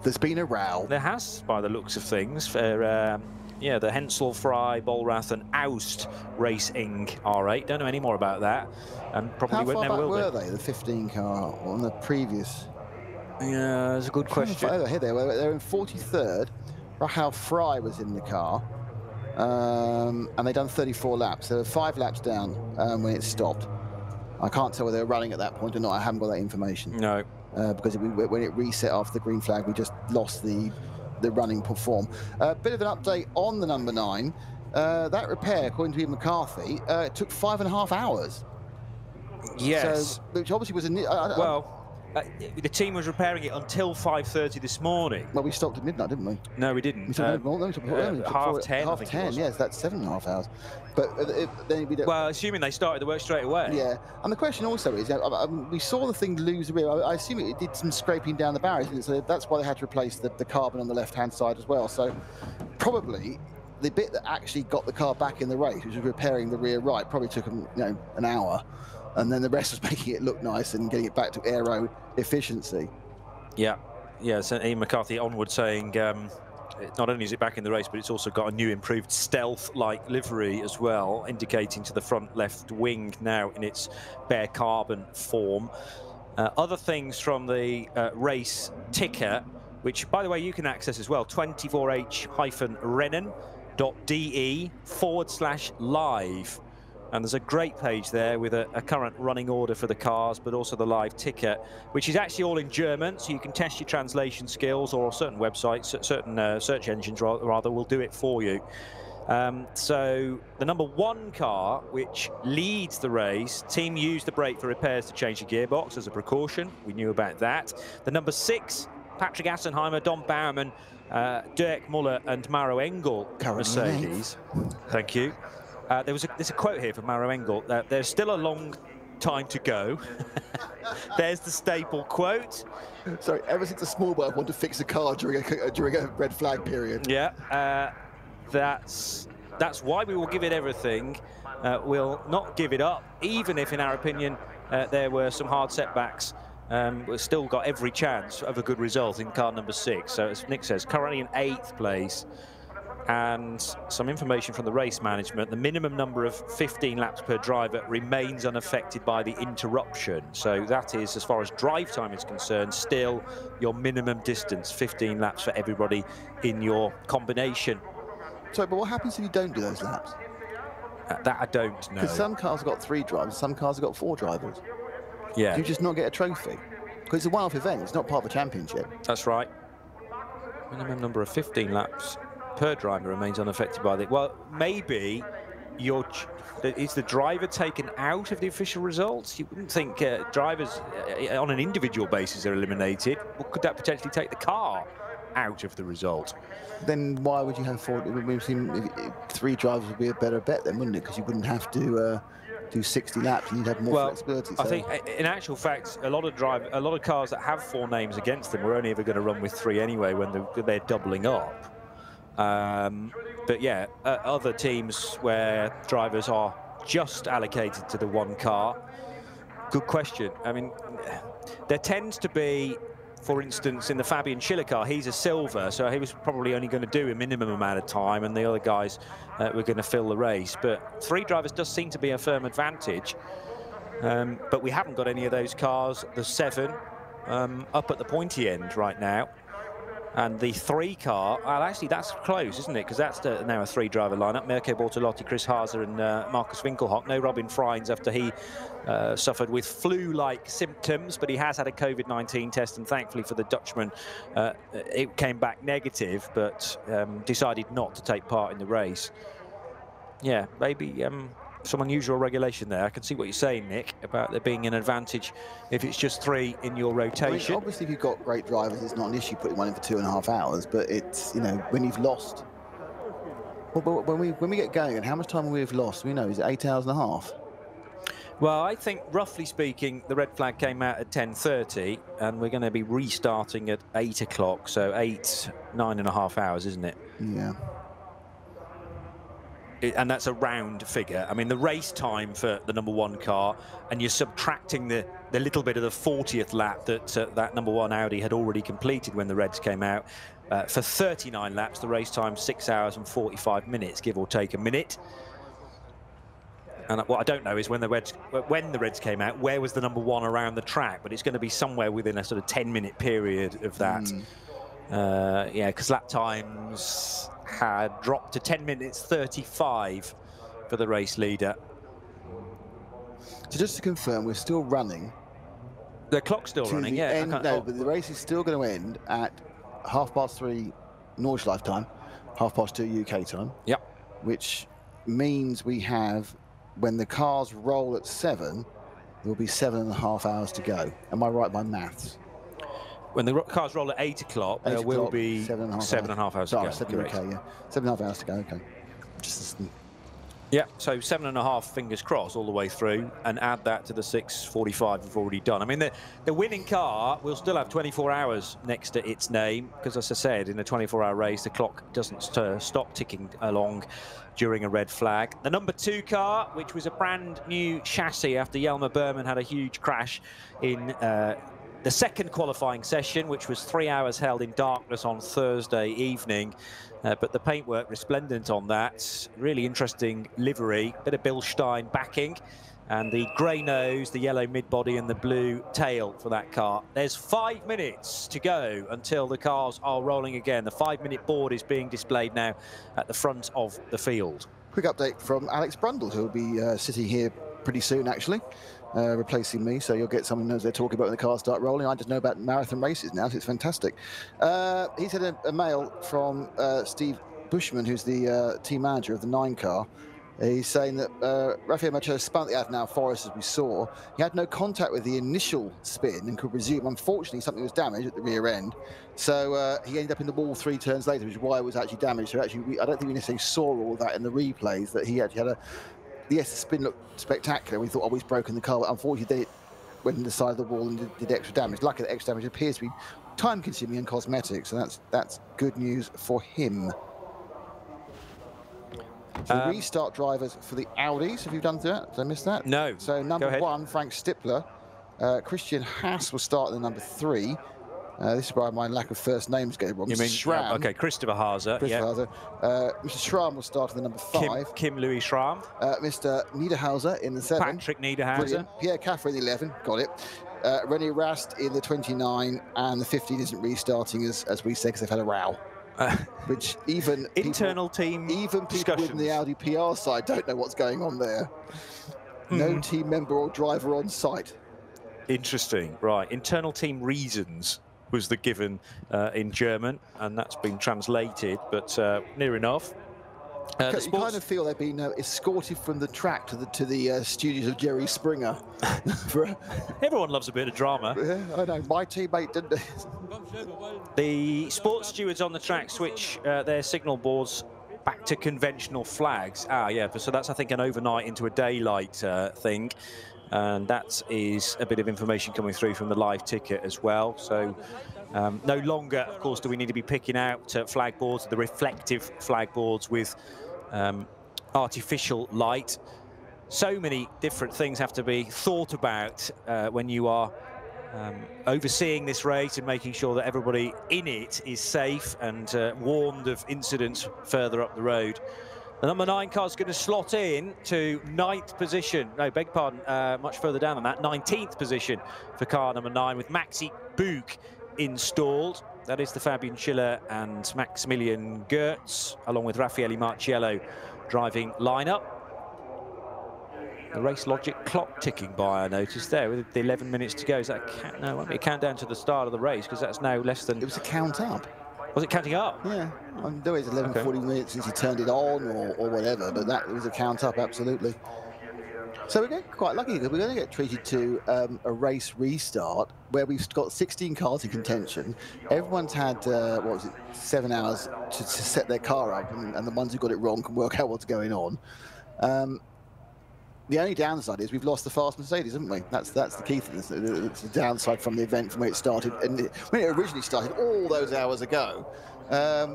There's been a row. There has, by the looks of things, for yeah, the Hensel, Fry, Bolrath and Aust Race Inc. R8. Don't know any more about that, and probably How far never back will were be. they, the 15 car on the previous? Yeah, that's a good question. Here they were. They were in 43rd. Rahal Fry was in the car, and they'd done 34 laps. They were 5 laps down when it stopped. I can't tell whether they were running at that point or not. I haven't got that information. No. Because when it reset after the green flag, we just lost the running perform. Bit of an update on the number 9. That repair, according to Ian McCarthy, it took 5.5 hours. Yes. So, which obviously was the team was repairing it until 5:30 this morning. well, we stopped at midnight, didn't we? No, we didn't. Half 10. Half 10, Yes, that's 7.5 hours. But then we don't. Well, assuming they started the work straight away. Yeah, and the question also is, we saw the thing lose the rear. I assume it did some scraping down the barriers, didn't it? So that's why they had to replace the carbon on the left-hand side as well. So probably the bit that actually got the car back in the race, which was repairing the rear right, probably took them, an hour, and then the rest was making it look nice and getting it back to aero efficiency. Yeah, yeah. So Ian McCarthy onward saying, not only is it back in the race, but it's also got a new improved stealth-like livery as well, indicating to the front left wing now in its bare carbon form. Other things from the race ticker, which, by the way, you can access as well, 24h-rennen.de/live. And there's a great page there with a current running order for the cars, but also the live ticker, which is actually all in German, so you can test your translation skills, or certain websites, certain search engines rather, will do it for you. So the number 1 car, which leads the race, team used the brake for repairs to change the gearbox as a precaution. We knew about that. The number 6, Patrick Assenheimer, Don Bauerman, Dirk Muller and Maro Engel, Mercedes. Thank you. There's a quote here from Maro Engel. There's still a long time to go. There's the staple quote. Sorry, ever since a small boy wanted to fix a car during a red flag period. Yeah, that's why we will give it everything. We'll not give it up, even if, in our opinion, there were some hard setbacks. We've still got every chance of a good result in car number 6. So, as Nick says, currently in 8th place. And some information from the race management, the minimum number of 15 laps per driver remains unaffected by the interruption. So that is, as far as drive time is concerned, still your minimum distance, 15 laps for everybody in your combination. Sorry, but what happens if you don't do those laps? That I don't know. Because some cars have got 3 drivers, some cars have got 4 drivers. Yeah. Do you just not get a trophy? Because it's a one-off event, it's not part of the championship. That's right. Minimum number of 15 laps per driver remains unaffected by the... Well, maybe is the driver taken out of the official results? You wouldn't think drivers on an individual basis are eliminated. Well, could that potentially take the car out of the result? Then why would you have 4? We've seen 3 drivers would be a better bet then, wouldn't it? Because you wouldn't have to do 60 laps and you'd have more flexibility. I think, in actual fact, a lot of cars that have 4 names against them were only ever going to run with 3 anyway when they're doubling up. But yeah, other teams where drivers are just allocated to the 1 car. Good question. I mean, there tends to be, for instance, in the Fabian Schiller car, he's a silver, so he was probably only going to do a minimum amount of time, and the other guys were going to fill the race. But 3 drivers does seem to be a firm advantage. But we haven't got any of those cars, the 7, up at the pointy end right now. And the 3 car, well, actually, that's close, isn't it? Because that's now a 3-driver lineup. Mirko Bortolotti, Chris Haase and Marcus Winkelhock. No Robin Freins after he suffered with flu-like symptoms, but he has had a COVID-19 test, and thankfully for the Dutchman, it came back negative, but decided not to take part in the race. Yeah, maybe some unusual regulation there. I can see what you're saying, Nick, about there being an advantage if it's just 3 in your rotation. I mean, obviously, if you've got great drivers, it's not an issue putting one in for 2.5 hours. But it's, when you've lost Well, but when we get going, and how much time we've lost, we know, is it 8 hours and a half? Well, I think, roughly speaking, the red flag came out at 10:30, and we're going to be restarting at 8 o'clock, so 9.5 hours, isn't it? Yeah. And that's a round figure. I mean, the race time for the #1 car, and you're subtracting the little bit of the 40th lap that that #1 Audi had already completed when the reds came out. For 39 laps, the race time 6 hours and 45 minutes, give or take a minute. And what I don't know is when the reds came out, where was the #1 around the track? But it's going to be somewhere within a sort of 10-minute period of that. Yeah, because lap times had dropped to 10 minutes 35 for the race leader. So just to confirm, we're still running. The clock's still running, yeah. No, but the race is still going to end at 3:30 Nordschleife time, 2:30 UK time. Yep. Which means we have, when the cars roll at 7, there will be 7.5 hours to go. Am I right by maths? When the cars roll at 8 o'clock, there will be 7.5 hours to go. Sorry, okay, yeah. 7.5 hours to go, okay. Yeah, so 7.5, fingers crossed, all the way through, and add that to the 6:45 we've already done. I mean, the winning car will still have 24 hours next to its name, because as I said, in a 24-hour race, the clock doesn't stop ticking along during a red flag. The #2 car, which was a brand new chassis after Jelmer Berman had a huge crash in the second qualifying session, which was 3 hours held in darkness on Thursday evening. But the paintwork resplendent on that. Really interesting livery, bit of Bilstein backing, and the grey nose, the yellow mid-body and the blue tail for that car. There's 5 minutes to go until the cars are rolling again. The 5-minute board is being displayed now at the front of the field. Quick update from Alex Brundle, who will be sitting here pretty soon, actually, replacing me. So you'll get someone as they're talking about when the cars start rolling. I just know about marathon races now, so it's fantastic. He's had a mail from Steve Bushman, who's the team manager of the 9 car. He's saying that Rafael Machado spun the Adenauer Forest, as we saw. He had no contact with the initial spin and could resume. Unfortunately, something was damaged at the rear end. So he ended up in the wall 3 turns later, which is why it was actually damaged. So actually, I don't think we necessarily saw all that in the replays, that he actually had yes, the spin looked spectacular. We thought, oh, he's broken the car. But unfortunately, then it went in the side of the wall and did extra damage. Luckily, the extra damage appears to be time-consuming and cosmetic. So that's good news for him. So restart drivers for the Audis. Have you done that? Did I miss that? No. So #1, Frank Stippler. Christian Haas will start in the #3. This is why my lack of first names go wrong. You mean Schramm. okay, Christopher Haase. Mr. Schramm will start in the #5. Kim Louis Schramm. Mr. Niederhauser in the 7. Patrick Niederhauser. Brilliant. Pierre Caffer in the 11. Got it. René Rast in the 29, and the 15 isn't restarting as we said, because they've had a row. Which even internal people, team even people within the Audi PR side don't know what's going on there. No team member or driver on site. Interesting, right? Internal team reasons was the given in German, and that's been translated, but near enough. You kind of feel they're being escorted from the track to the studios of Jerry Springer. Everyone loves a bit of drama. Yeah, I know. My teammate didn't. The sports stewards on the track switch their signal boards back to conventional flags. Yeah, so that's, I think, an overnight into a daylight thing. And that is a bit of information coming through from the live ticket as well. So no longer, of course, do we need to be picking out flag boards, the reflective flag boards with artificial light. So many different things have to be thought about when you are overseeing this race and making sure that everybody in it is safe and warned of incidents further up the road. The #9 car is going to slot in to 9th position. No, beg pardon, much further down than that. 19th position for car #9 with Maxi Buch installed. That is the Fabian Schiller and Maximilian Goertz, along with Raffaele Marciello driving lineup. The race logic clock ticking by, I noticed there, with the 11 minutes to go. Is that no, it won't be a countdown to the start of the race, because that's now less than... It was a count up. Was it counting up? Yeah, I know it's 11:40 minutes since he turned it on or whatever, but that was a count up, absolutely. So we're getting quite lucky because we're going to get treated to a race restart where we've got 16 cars in contention. Everyone's had, what was it, 7 hours to set their car up, and the ones who got it wrong can work out what's going on. The only downside is we've lost the fast Mercedes, haven't we? That's the key thing. It's the downside from the event, from where it started. And when it originally started all those hours ago,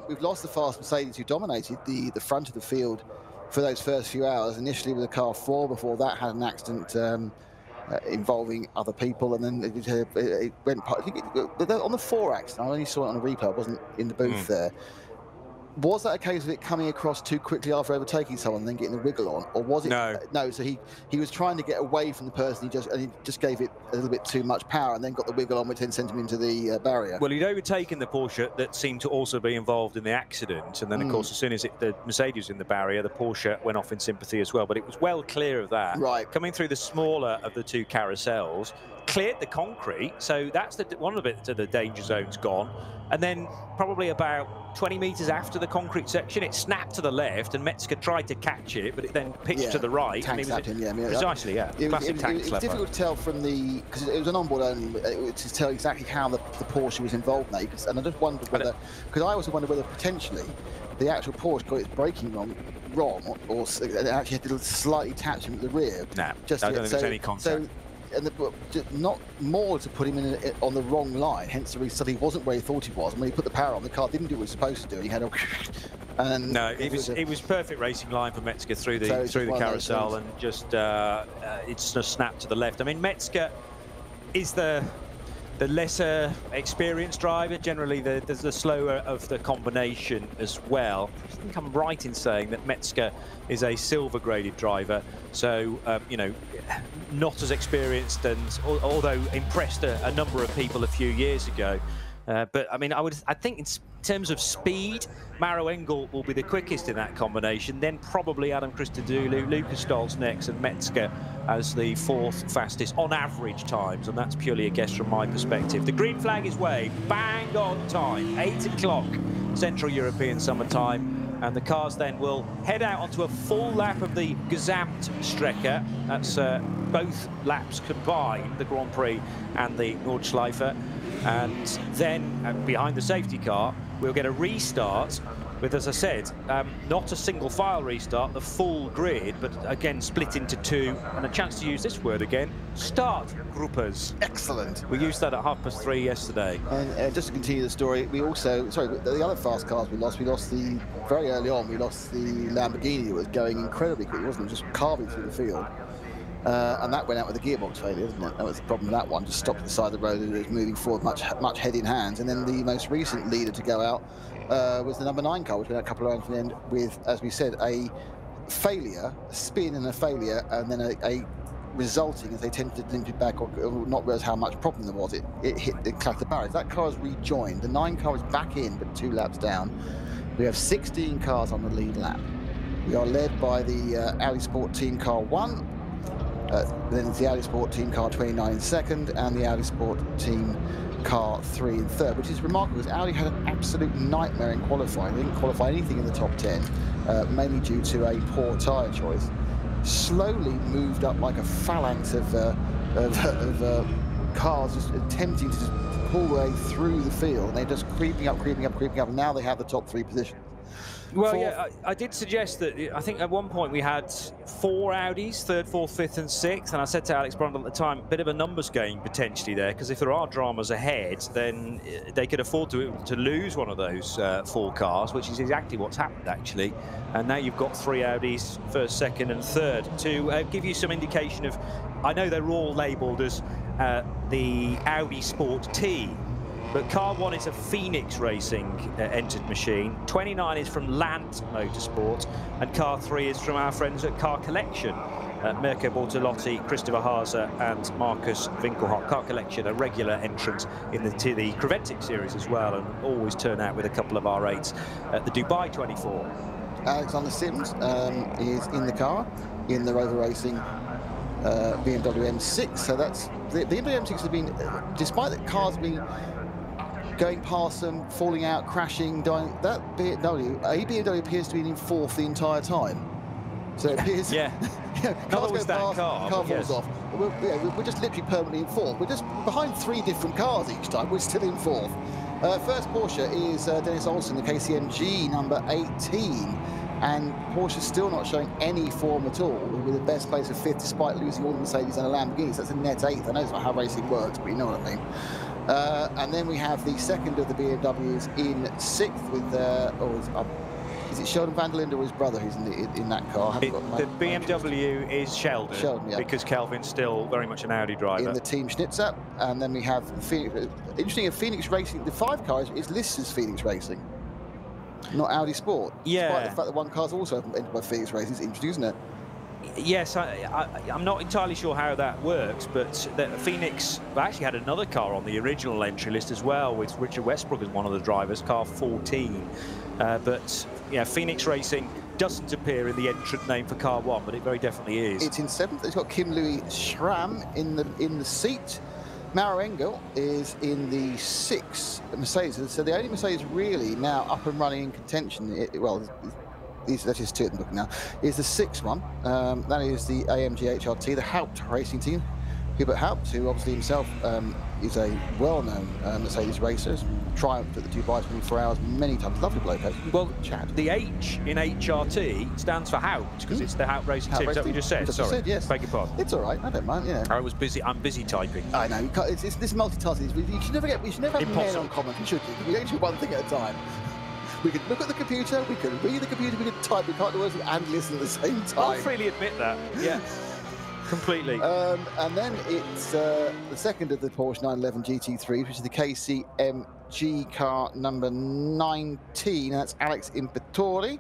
we've lost the fast Mercedes, who dominated the front of the field for those first few hours. Initially with a car 4, before that had an accident involving other people, and then it went. I think on the 4 accident, I only saw it on a replay. I wasn't in the booth there. Was that a case of it coming across too quickly after overtaking someone and then getting a wiggle on, or was it? No. No. So he was trying to get away from the person. He just gave it a little bit too much power and then got the wiggle on, which then sent him into the barrier. Well, he'd overtaken the Porsche that seemed to also be involved in the accident, and then of course as soon as the Mercedes was in the barrier, the Porsche went off in sympathy as well. But it was well clear of that. Right. Coming through the smaller of the 2 carousels, cleared the concrete, so that's one of the bits of the danger zone's gone. And then probably about 20 metres after the concrete section, it snapped to the left, and Metzger tried to catch it, but it then pitched to the right. Tank slapped him, yeah. I mean, precisely, yeah. Classic tank slapper. It was difficult to tell from the, because it was an onboard only, to tell exactly how the Porsche was involved now. And I just wondered whether, because I also wondered whether potentially the actual Porsche got its braking wrong, or it actually had to slightly touch him at the rear. No, I don't think there's any contact. And not more to put him on the wrong line, hence the reason he wasn't where he thought he was. And when he put the power on, the car didn't do what it was supposed to do. He had a and no, it was perfect racing line for Metzger through the carousel, and just it's just snapped to the left. I mean, Metzger is the lesser experienced driver, generally the slower of the combination as well. I think I'm right in saying that Metzger is a silver graded driver, so you know, not as experienced, and although impressed a number of people a few years ago. But I mean, I think in terms of speed, Maro Engel will be the quickest in that combination, then probably Adam Christodoulou, Lucas Stolz next, and Metzger as the 4th fastest on average times, and that's purely a guess from my perspective. The green flag is waved, bang on time, 8 o'clock Central European summertime, and the cars then will head out onto a full lap of the Gesamtstrecke. That's both laps combined, the Grand Prix and the Nordschleife. And then behind the safety car, we'll get a restart with, as I said, not a single file restart, the full grid, but again split into 2, and a chance to use this word again, start groupers. Excellent. We used that at 3:30 yesterday. And just to continue the story, we also, the other fast cars we lost the, very early on, we lost the Lamborghini that was going incredibly quick. It wasn't just carving through the field. And that went out with a gearbox failure, didn't it? That was the problem with that one, just stopped at the side of the road, and it was moving forward much head in hands. And then the most recent leader to go out was the number 9 car, which went out a couple of rounds from the end with, as we said, a failure, a spin and a failure, and then a resulting, as they tended to limp it back, or not realize how much problem there was, it clattered the barriers. That car has rejoined. The 9 car is back in, but 2 laps down. We have 16 cars on the lead lap. We are led by the Audi Sport Team Car 1, then it's the Audi Sport Team Car 29 in 2nd, and the Audi Sport Team Car 3 in 3rd, which is remarkable because Audi had an absolute nightmare in qualifying. They didn't qualify anything in the top 10, mainly due to a poor tyre choice. Slowly moved up like a phalanx of cars, just attempting to just pull their way through the field, and they're just creeping up, and now they have the top 3 positions. Well, yeah, I did suggest that. I think at one point we had 4 Audis, 3rd, 4th, 5th and 6th, and I said to Alex Brundle at the time, a bit of a numbers game potentially there, because if there are dramas ahead, then they could afford to lose one of those 4 cars, which is exactly what's happened actually. And now you've got 3 Audis, 1st, 2nd and 3rd, to give you some indication of, I know they're all labelled as the Audi Sport T, but car 1 is a Phoenix Racing entered machine. 29 is from Lant Motorsport, and car 3 is from our friends at Car Collection. Mirko Bortolotti, Christopher Haase and Marcus Winkelhock. Car Collection, a regular entrant in the Creventic series as well, and always turn out with a couple of R8s at the Dubai 24. Alexander Sims is in the car, in the Rover Racing BMW M6. So that's, the BMW M6 has been, despite the cars being going past them, falling out, crashing, dying, that BMW appears to be in 4th the entire time. So it appears, Yeah. cars go that past, car, car but falls yes. off. We're just literally permanently in fourth. We're just behind 3 different cars each time. We're still in fourth. First Porsche is Dennis Olsen, the KCMG number 18. And Porsche's still not showing any form at all, with a best place of 5th, despite losing all the Mercedes and the Lamborghinis. That's a net 8th. I know it's not how racing works, but you know what I mean. And then we have the second of the BMWs in 6th with, is it Sheldon van der Linde or his brother who's in that car? The BMW is Sheldon, yeah. because Kelvin's still very much an Audi driver. In the Team Schnitzer. And then we have, interesting, Phoenix Racing, the 5 car is listed as Phoenix Racing, not Audi Sport. Yeah. Despite the fact that one car's also entered by Phoenix Racing. It's interesting, isn't it? Yes, I'm not entirely sure how that works, but Phoenix actually had another car on the original entry list as well, with Richard Westbrook as one of the drivers, car 14. But yeah, Phoenix Racing doesn't appear in the entrant name for car 1, but it very definitely is. It's in 7th. It's got Kim Louis Schramm in the seat. Maro Engel is in the 6th Mercedes. So the only Mercedes really now up and running in contention, that is 2 at the book now, is the 6th one. That is the AMG HRT, the Haupt racing team. Hubert Haupt, who obviously himself is a well-known Mercedes racer, triumphed at the Dubai 24 Hours many times. Lovely bloke, actually. Well, Chad. The H in HRT stands for Haupt, because it's the Haupt racing team. Is that what you just said? Sorry, yes. Beg your pardon. It's all right. I don't mind. You know. I was busy. I'm busy typing. I know. It's this multitasking. You should never have men on comments. We should do one thing at a time. We could look at the computer, we could read the computer, we could type. We can't do it and listen at the same time. I'll freely admit that. Yeah. Completely. And then it's the second of the Porsche 911 GT3, which is the KCMG car number 19. That's Alex Impetori.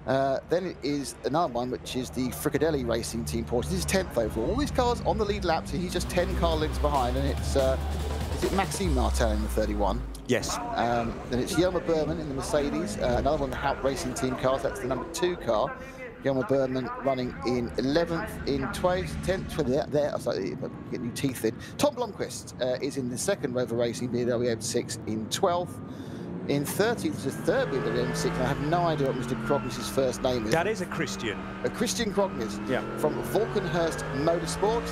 Then it is another one, which is the Fricadelli Racing Team Porsche. This is 10th overall. All these cars on the lead lap, so he's just 10 car lengths behind, and it's is it Maxime Martin in the 31? Yes. Then it's Jelmer Berman in the Mercedes, another one of the Haupt Racing Team cars. That's the number 2 car. Jelmer Berman running in 11th, in 10th, there. I started getting new teeth in. Tom Blomqvist is in the second Rover Racing BMW M6 in 12th. In 13th is the third BMW M6, and I have no idea what Mr. Krognes' first name is. That is a Christian. A Christian Krognes, yeah, from Volkenhurst Motorsport.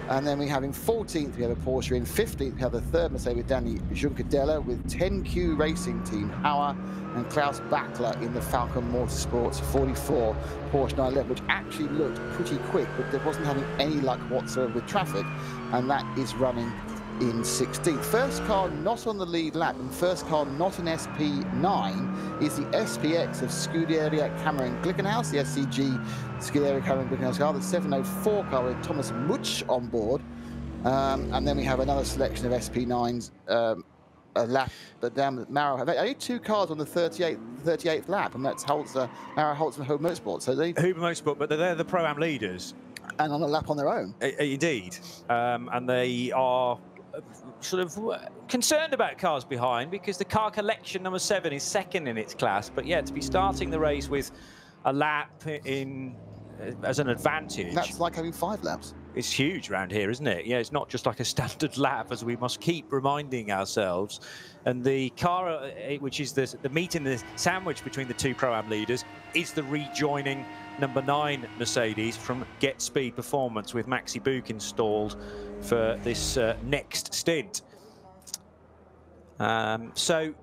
And then we have in 14th, we have a Porsche. In 15th, we have the third Mercedes with Danny Juncadella, with 10Q Racing Team, Hauer and Klaus Bachler in the Falcon Motorsports 44 Porsche 911, which actually looked pretty quick, but there wasn't having any luck whatsoever with traffic, and that is running in 16th. First car not on the lead lap, and first car not in SP9 is the SPX of Scuderia Cameron Glickenhaus, the SCG Scuderia Cameron Glickenhaus car, the 704 car with Thomas Mutsch on board. And then we have another selection of SP9s, a lap, but down Maro have only 2 cars on the 38th lap, and that's Maro Holtz and Huber Motorsport. So they Huber Motorsport, but they're the Pro-Am leaders. And on a lap on their own. Indeed. And they are sort of concerned about cars behind, because the car collection number 7 is second in its class. But yeah, to be starting the race with a lap in as an advantage. That's like having 5 laps. It's huge around here, isn't it? Yeah, it's not just like a standard lap, as we must keep reminding ourselves. And the car, which is the meat in the sandwich between the 2 Pro-Am leaders, is the rejoining number 9 Mercedes from Get Speed Performance, with Maxi Book installed for this next stint. So,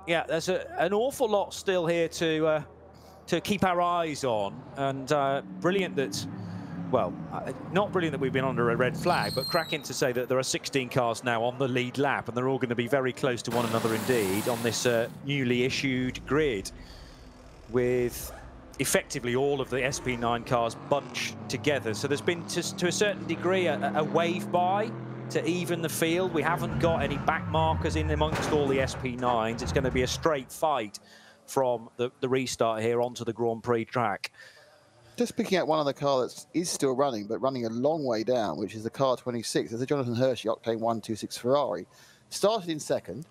yeah, there's an awful lot still here to keep our eyes on, and brilliant that, well, not brilliant that we've been under a red flag, but cracking to say that there are 16 cars now on the lead lap, and they're all going to be very close to one another indeed on this newly issued grid, with effectively all of the SP9 cars bunched together. So there's been, to a certain degree, a wave by to even the field. We haven't got any back markers in amongst all the SP9s. It's going to be a straight fight from the restart here onto the Grand Prix track. Just picking out one other car that is still running, but running a long way down, which is the car 26. There's a Jonathan Hershey Octane 126 Ferrari. Started in second,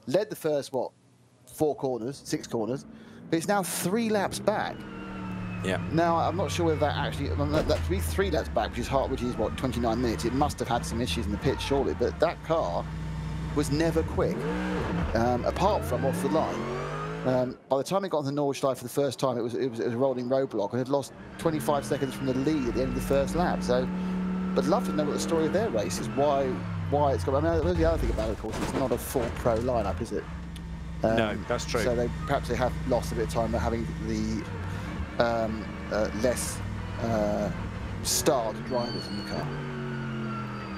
led the first, 6 corners, but it's now 3 laps back. Yeah. Now, I'm not sure whether that actually, that to be 3 laps back, which is what, 29 minutes. It must have had some issues in the pit, surely, but that car was never quick, apart from off the line. By the time it got on the Nordschleife for the first time, it was a rolling roadblock and had lost 25 seconds from the lead at the end of the first lap. So, but love to know what the story of their race is. Why it's got. I mean, the other thing about it, of course, it's not a full pro lineup, is it? No, that's true. So perhaps they have lost a bit of time by having the less starred drivers in the car.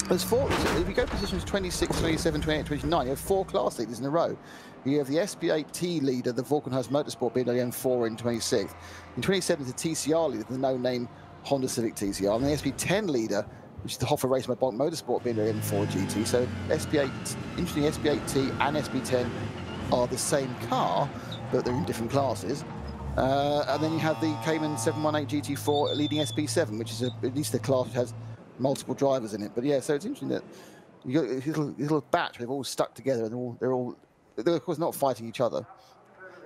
There's four. If you go positions 26, 27, 28, 29, you have 4 class leaders in a row. You have the SP8T leader, the Vulcanhurst Motorsport BMW M4 in 26th. In 27th, the TCR leader, the no-name Honda Civic TCR. And the SP10 leader, which is the Hoffa Race Bonk Motorsport BMW M4 GT. So interesting, SP8T and SP10 are the same car, but they're in different classes. And then you have the Cayman 718 GT4 leading SP7, which is at least a class which has multiple drivers in it. But yeah, so it's interesting that you got a little batch. They've all stuck together, and they're of course not fighting each other.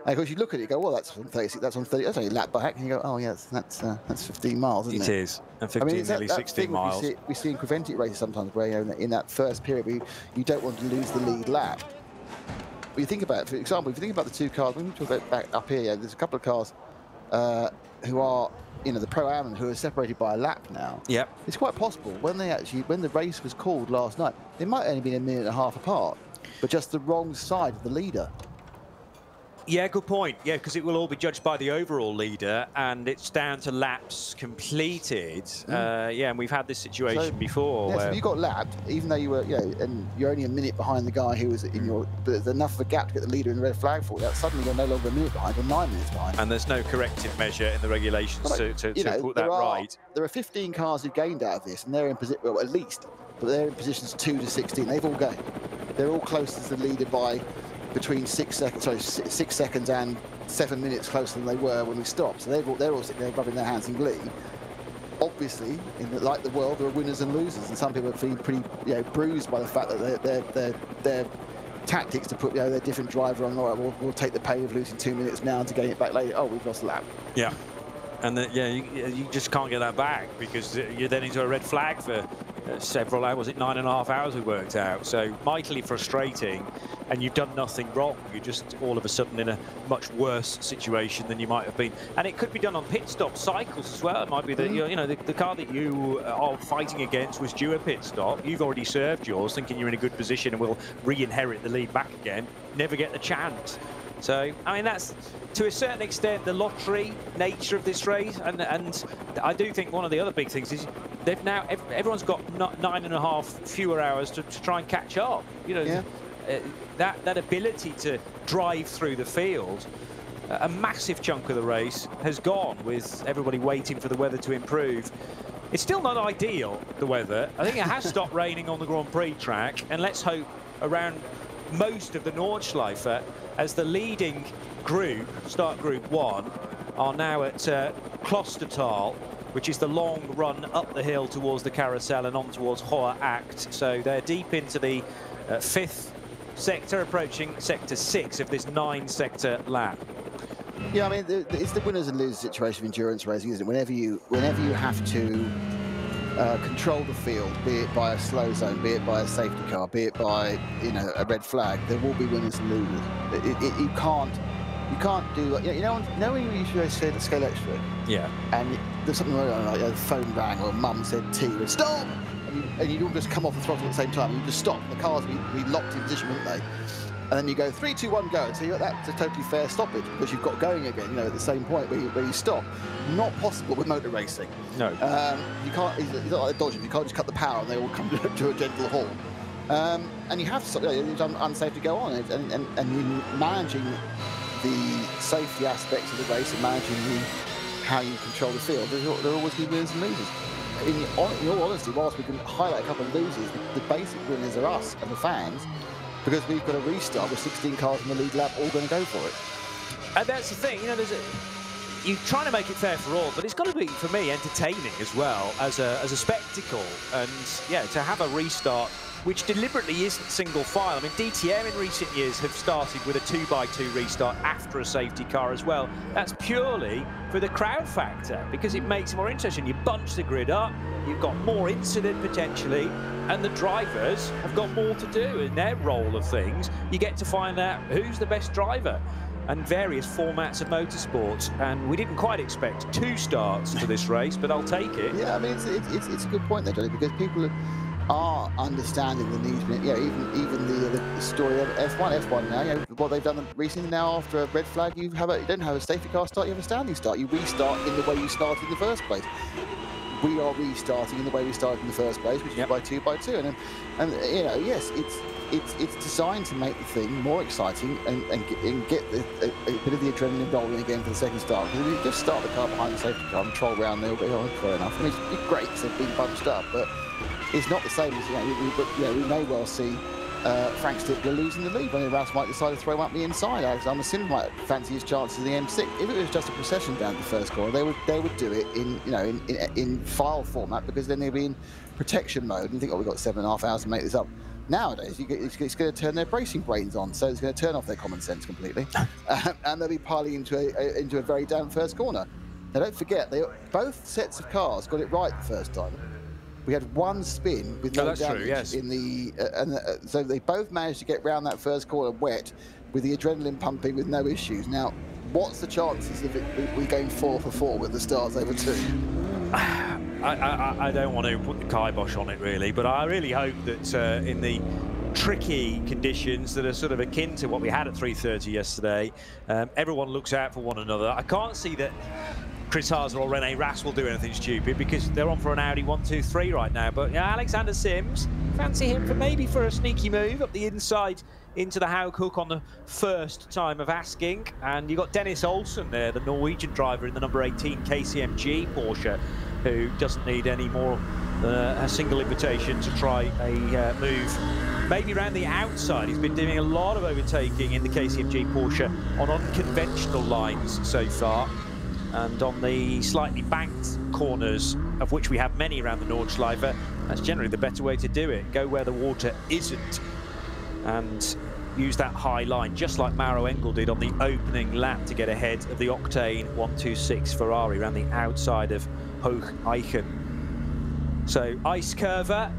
And of course, you look at it, you go, well, that's on 36, that's on 30, that's only a lap back, and you go, oh yeah, that's 15 miles, isn't it? It is, and 15, nearly 16 miles. We see in Creventic races sometimes, where in that first period, you don't want to lose the lead lap. But you think about it, for example, if you think about the 2 cars, when we talk about back up here, there's a couple of cars who are, the Pro-Am who are separated by a lap now. Yep. It's quite possible when the race was called last night, they might only been a minute and a half apart, but just the wrong side of the leader. Yeah, good point. Yeah, because it will all be judged by the overall leader, and it's down to laps completed. Yeah, and we've had this situation before. Yeah, where... so if you got lapped, even though you were, and you're only a minute behind the guy who was in your, but there's enough of a gap to get the leader in the red flag for that. Suddenly you're no longer a minute behind, you're 9 minutes behind. And there's no corrective measure in the regulations to put that right. There are 15 cars who've gained out of this, and they're in position, well, at least, but they're in positions 2 to 16. They've all gained. They're all close to the leader by between 6 seconds and 7 minutes closer than they were when we stopped. So they're all sitting there rubbing their hands in glee. Obviously, like the world, there are winners and losers, and some people are feeling pretty bruised by the fact that their tactics to put their different driver on. All right, we'll take the pain of losing 2 minutes now to gain it back later. Oh, we've lost a lap. Yeah, and you just can't get that back because you're then into a red flag for several hours. Was it 9.5 hours we worked out? So mightily frustrating, and you've done nothing wrong. You're just all of a sudden in a much worse situation than you might have been. And it could be done on pit stop cycles as well. It might be that the car that you are fighting against was due a pit stop. You've already served yours, thinking you're in a good position and will re-inherit the lead back again. Never get the chance. So, I mean, that's, to a certain extent, the lottery nature of this race. And I do think one of the other big things is they've now, everyone's got 9.5 fewer hours to try and catch up. That ability to drive through the field, a massive chunk of the race has gone with everybody waiting for the weather to improve. It's still not ideal, the weather. I think it has stopped raining on the Grand Prix track, and let's hope around most of the Nordschleife, as the leading group, start Group 1, are now at Klostertal, which is the long run up the hill towards the carousel and on towards Hohe Acht. So they're deep into the 5th sector, approaching sector 6 of this 9-sector lap. Yeah, I mean, it's the winners and losers situation of endurance racing, isn't it? Whenever you have to control the field, be it by a slow zone, be it by a safety car, be it by a red flag, there will be winners and losers. You can't do like, when you used to go scale extra. Yeah. And there's something like the phone rang or mum said T, stop, and you don't just come off the throttle at the same time. You just stop. The cars be locked in position, wouldn't they? And then you go 3, 2, 1, go. So that's a totally fair stoppage because you've got going again, at the same point where you stop. Not possible with motor racing. No. You can't. It's not like dodging. You can't just cut the power and they all come to a gentle halt. And you have to. It's unsafe to go on. And you're managing the safety aspects of the race and managing how you control the field. There'll always be winners and losers. In all honesty, whilst we can highlight a couple of losers, the basic winners are us and the fans. Because we've got a restart with 16 cars in the lead lap, all going to go for it. And that's the thing, you're trying to make it fair for all, but it's got to be, for me, entertaining as well as a spectacle. And yeah, to have a restart which deliberately isn't single file. I mean, DTM in recent years have started with a 2x2 restart after a safety car as well. That's purely for the crowd factor, because it makes it more interesting. You bunch the grid up, you've got more incident potentially, and the drivers have got more to do in their role of things. You get to find out who's the best driver. and various formats of motorsports. And we didn't quite expect 2 starts to this race, but I'll take it. Yeah, I mean, it's a good point there, Johnny, because people are understanding the needs. You know, even the story of F1 now. You know what they've done recently. Now, after a red flag, you don't have a safety car start. You have a standing start. You restart in the way you started in the first place. We are restarting in the way we started in the first place, which is by 2 by 2. And you know, yes, it's designed to make the thing more exciting and get a bit of the adrenaline rolling again for the second start. Because if you just start the car behind the safety car and troll around, they'll go, oh, fair enough. I mean, it's great because they've been bunched up, but it's not the same as, we may well see Frank Stickler losing the lead when Rouse might decide to throw up the inside. I'm assuming he might fancy his chances in the M6. If it was just a procession down the first corner, they would do it in file format, because then they'd be in protection mode and think, oh, we've got 7.5 hours to make this up. Nowadays, it's going to turn their bracing brains on, so it's going to turn off their common sense completely, and they'll be piling into a very damn first corner. Now, don't forget, both sets of cars got it right the first time. We had one spin with no damage in the, so they both managed to get round that first corner wet, with the adrenaline pumping with no issues. Now, what's the chances of we going 4 for 4 with the starts over 2? I don't want to put the kibosh on it, really, but I really hope that in the tricky conditions that are sort of akin to what we had at 3:30 yesterday, everyone looks out for one another. I can't see that Chris Haase or Rene Rast will do anything stupid, because they're on for an Audi 1-2-3 right now. But Alexander Sims, fancy him for a sneaky move up the inside into the Haug hook on the first time of asking. And you've got Dennis Olsen there, the Norwegian driver in the number 18 KCMG Porsche, who doesn't need any more than a single invitation to try a move maybe around the outside. He's been doing a lot of overtaking in the KCMG Porsche on unconventional lines so far, and on the slightly banked corners, of which we have many around the Nordschleife. That's generally the better way to do it. Go where the water isn't and use that high line, just like Mauro Engel did on the opening lap to get ahead of the Octane 126 Ferrari around the outside of Hoch Eichen. So Ice Curver,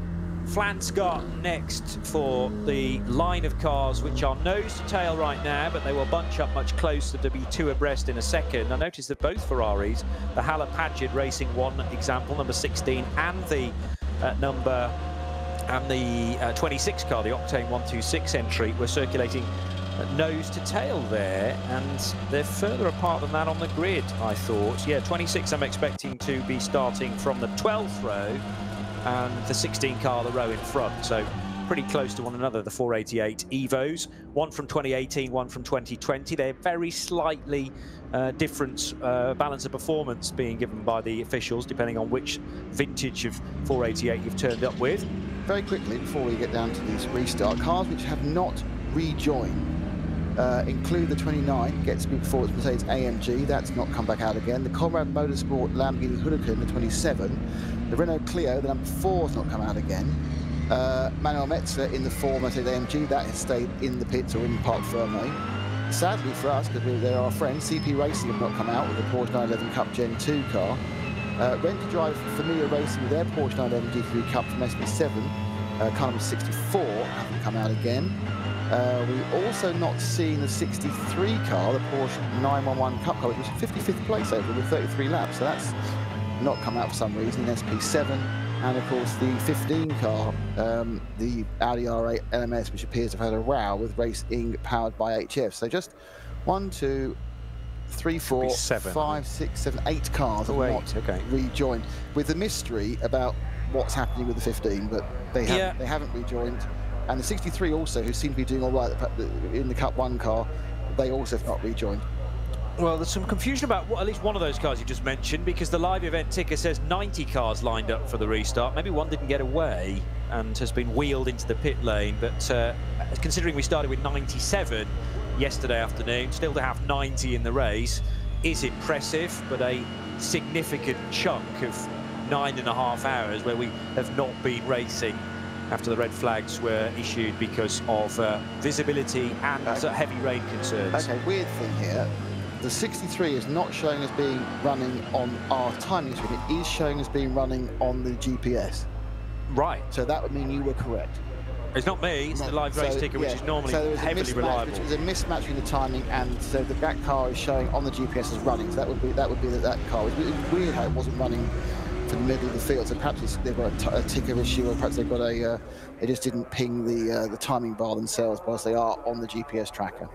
Flansgart next for the line of cars which are nose to tail right now, but they will bunch up much closer to be 2 abreast in a second. I noticed that both Ferraris, the Halle Padgett Racing 1 example, number 16, and the 26 car, the Octane 126 entry, were circulating nose to tail there, and they're further apart than that on the grid, I thought. Yeah, 26 I'm expecting to be starting from the 12th row, and the 16 car the row in front, so pretty close to one another, the 488 Evos, one from 2018, one from 2020. They're very slightly different balance of performance being given by the officials, depending on which vintage of 488 you've turned up with. Very quickly, before we get down to these restart, cars which have not rejoined include the 29 Gets Big Force Mercedes AMG, that's not come back out again. The Conrad Motorsport Lamborghini Huracan, the 27. The Renault Clio, the number 4, has not come out again. Manuel Metzler in the 4 Mercedes AMG, that has stayed in the pits or in Parc Fermé. Sadly for us, because they're our friends, CP Racing have not come out with the Porsche 911 Cup Gen 2 car. Rent to Drive Familiar Racing with their Porsche 911 GT3 Cup from SP7, car number 64, haven't come out again. We also not seen the 63 car, the Porsche 911 Cup car, which was 55th place over with 33 laps, so that's not come out for some reason in SP7. And of course the 15 car, the Audi R8 LMS, which appears to have had a row with Race Inc. powered by HF. So just 1, 2, 3, 4, 5, 6, 7, 8 cars have not rejoined, with the mystery about what's happening with the 15, but they haven't rejoined. And the 63 also, who seem to be doing all right in the Cup 1 car, they also have not rejoined. Well, there's some confusion about at least one of those cars you just mentioned, because the live event ticker says 90 cars lined up for the restart. Maybe one didn't get away and has been wheeled into the pit lane, but considering we started with 97 yesterday afternoon, still to have 90 in the race is impressive, but a significant chunk of 9.5 hours where we have not been racing after the red flags were issued because of visibility and heavy rain concerns. Okay, weird thing here. The 63 is not showing as being running on our timing screen. It is showing as being running on the GPS. Right. So that would mean you were correct. It's not me, it's the live race ticker, which is normally heavily reliable. There's a mismatch between the timing, and so the car is showing on the GPS as running. So that would be that car. It's weird how it wasn't running for the middle of the field. So perhaps they've got a ticker issue, or perhaps they've got a they just didn't ping the timing bar themselves, whilst they are on the GPS tracker.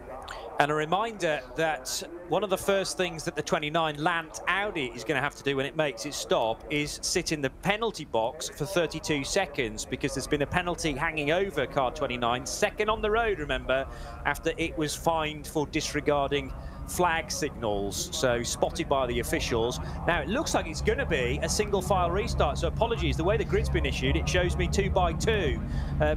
And a reminder that one of the first things that the 29 Lant Audi is going to have to do when it makes its stop is sit in the penalty box for 32 seconds, because there's been a penalty hanging over car 29, second on the road, remember, after it was fined for disregarding flag signals, so spotted by the officials. Now it looks like it's going to be a single file restart, so apologies, the way the grid's been issued, it shows me 2 by 2,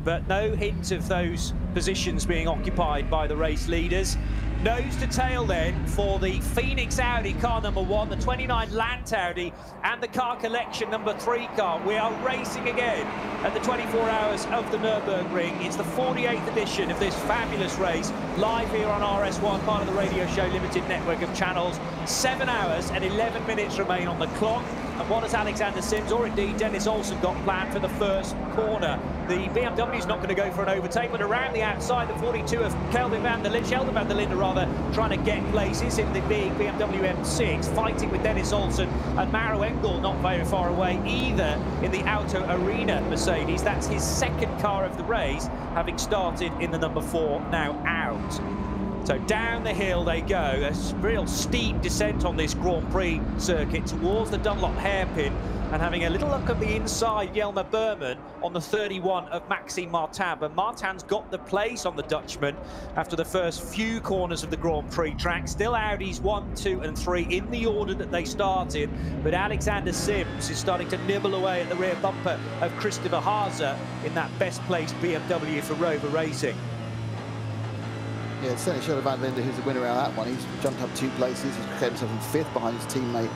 but no hint of those positions being occupied by the race leaders. Nose to tail then for the Phoenix Audi car number 1, the 29 Lant Audi, and the car collection number 3 car. We are racing again at the 24 hours of the Nürburgring. It's the 48th edition of this fabulous race, live here on RS1, part of the Radio Show Limited network of channels. 7 hours and 11 minutes remain on the clock. And what has Alexander Sims, or indeed Dennis Olsen, got planned for the first corner? The BMW is not going to go for an overtake, but around the outside, the 42 of Sheldon van der Linde, rather, trying to get places in the big BMW M6, fighting with Dennis Olsen and Maro Engel not very far away either in the Auto Arena Mercedes. That's his second car of the race, having started in the number 4, now out. So down the hill they go, a real steep descent on this Grand Prix circuit towards the Dunlop hairpin, and having a little look at the inside, Jelmer Berman on the 31 of Maxime Martin. But Martin's got the place on the Dutchman after the first few corners of the Grand Prix track. Still Audis 1, 2 and 3 in the order that they started, but Alexander Sims is starting to nibble away at the rear bumper of Christopher Haase in that best placed BMW for Rover Racing. Yeah, it's certainly Sheldon van der Linde who's the winner out of that one. He's jumped up 2 places. He's declared himself in 5th behind his teammate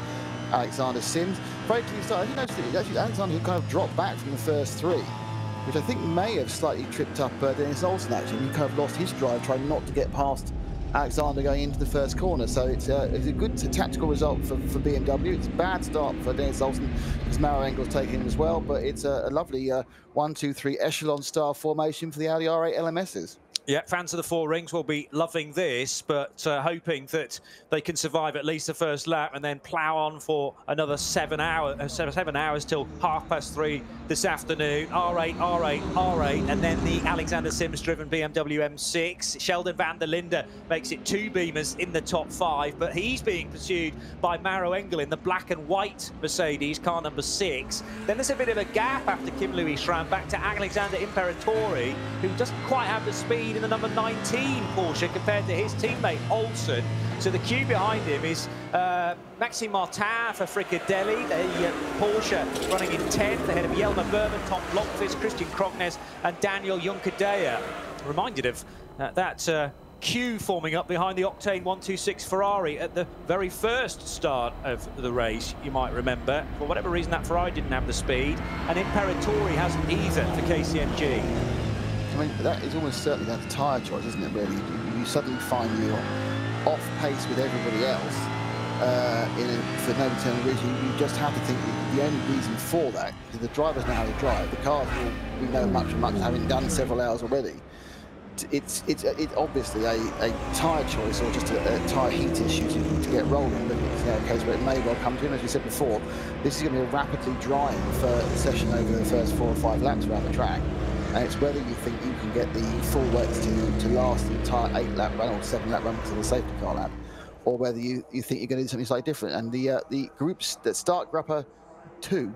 Alexander Sims. Very clean start. As you noticed, it actually Alexander kind of dropped back from the first 3, which I think may have slightly tripped up Dennis Olsen, actually. He kind of lost his drive trying not to get past Alexander going into the first corner. So it's a good tactical result for BMW. It's a bad start for Dennis Olsen, because Maro Engel's taken him as well, but it's a lovely 1, 2, 3 echelon style formation for the Audi R8 LMSs. Yeah, fans of the 4 rings will be loving this, but hoping that they can survive at least the first lap and then plough on for another 7 hours till 3:30 this afternoon. R8, R8, R8, and then the Alexander Sims-driven BMW M6. Sheldon van der Linde makes it 2 Beamers in the top 5, but he's being pursued by Maro Engel in the black and white Mercedes, car number 6. Then there's a bit of a gap after Kim Louis Schramm, back to Alexander Imperatori, who doesn't quite have the speed in the number 19 Porsche compared to his teammate Olsen. So the queue behind him is Maxime Martin for Fricadelli, the Porsche running in 10th, ahead of Jelmer Berman, Tom Blomqvist, Christian Krognes and Daniel Juncadella. Reminded of that queue forming up behind the Octane 126 Ferrari at the very first start of the race, you might remember. For whatever reason, that Ferrari didn't have the speed, and Imperatori hasn't either for KCMG. I mean, that is almost certainly that tyre choice, isn't it, really? You suddenly find you're off pace with everybody else for no determined reason. You just have to think the only reason for that is the drivers know how to drive. The cars, we know much having done several hours already. It's obviously a tyre choice or just a tyre heat issue to get rolling, but it's a case where it may well come to him. As we said before, this is going to be a rapidly drying session over the first 4 or 5 laps around the track. And it's whether you think you can get the full weights to last the entire 8-lap run or 7-lap run to the safety car lap, or whether you think you're going to do something slightly different. And the groups that start Grupper 2,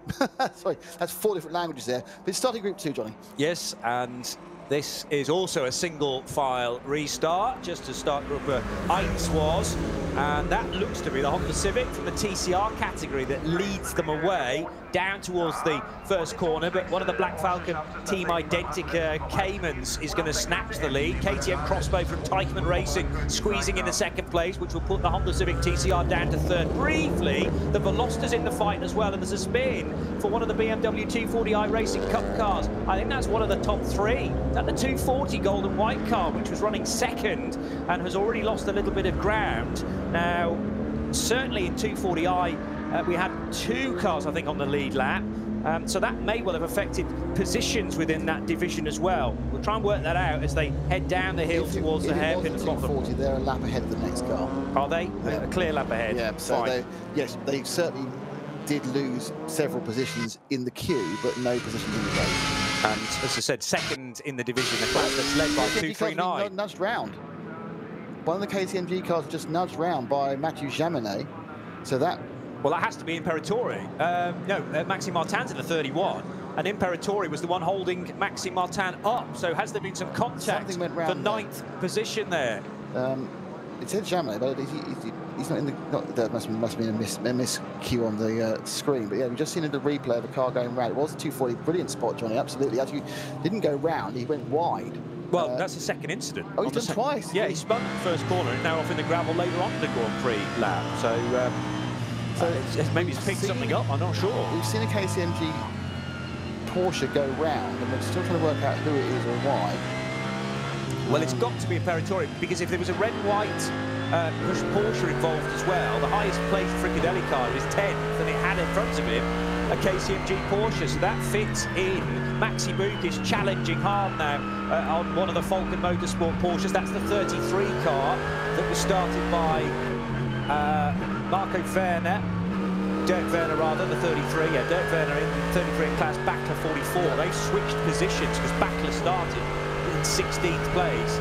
sorry, that's 4 different languages there, but it's starting Group 2, Johnny. Yes, and this is also a single file restart, just as start Group 1 was, and that looks to be the Honda Civic from the TCR category that leads them away down towards the first corner, but one of the Black Falcon Team Identica Caymans is going to snatch the lead. KTM Crossbow from Teichmann Racing squeezing into 2nd place, which will put the Honda Civic TCR down to 3rd. Briefly, the Veloster's in the fight as well, and there's a spin for one of the BMW 240i Racing Cup cars. I think that's one of the top 3. At the 240 gold and white car, which was running 2nd and has already lost a little bit of ground. Now, certainly in 240i, we had 2 cars, I think, on the lead lap. So that may well have affected positions within that division as well. We'll try and work that out as they head down the hill towards the hairpin. 240, they're a lap ahead of the next car. Are they? Yeah. A clear lap ahead? Yeah, so yes, they certainly did lose several positions in the queue, but no positions in the race. And as I said, second in the division, a class that's led by 239. Nudged round. One of the KCMG cars just nudged round by Mathieu Jaminet. So that... Well, that has to be Imperatori. No, Maxime Martin's in the 31. And Imperatori was the one holding Maxime Martin up. So has there been some contact for 9th position there? It said Jaminet, but he's not in the... That must have been a miscue on the screen. But yeah, we've just seen the replay of a car going round. It was a 240. Brilliant spot, Johnny, absolutely. Actually, didn't go round, he went wide. Well, that's the second incident. Oh, he's done twice. Yeah, he spun the first corner and now off in the gravel later on in the Grand Prix lap. So maybe he's picked something up, I'm not sure. We've seen a KCMG Porsche go round, and we're still trying to work out who it is or why. Well, it's got to be Imperatori, because if there was a red and white Porsche involved as well, the highest placed Fricadelli car is 10th, and it had in front of him a KCMG Porsche, so that fits in. Maxi Book is challenging hard now on one of the Falcon Motorsport Porsches. That's the 33 car that was started by Marco Werner. Dirk Werner, rather, the 33. Yeah, Dirk Werner in 33 in class, Backler 44. They've switched positions because Backler started in 16th place.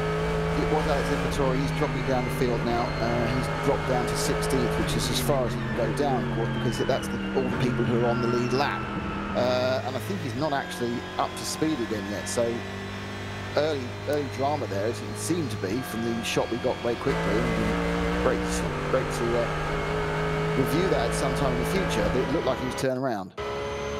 It was Alex Imperatori. He's dropping down the field now. He's dropped down to 16th, which is as far as he can go down, of course, because that's all the people who are on the lead lap. And I think he's not actually up to speed again yet. So early drama there, as it seemed to be from the shot we got very quickly. And great to review that at some time in the future, but it looked like he was turning around.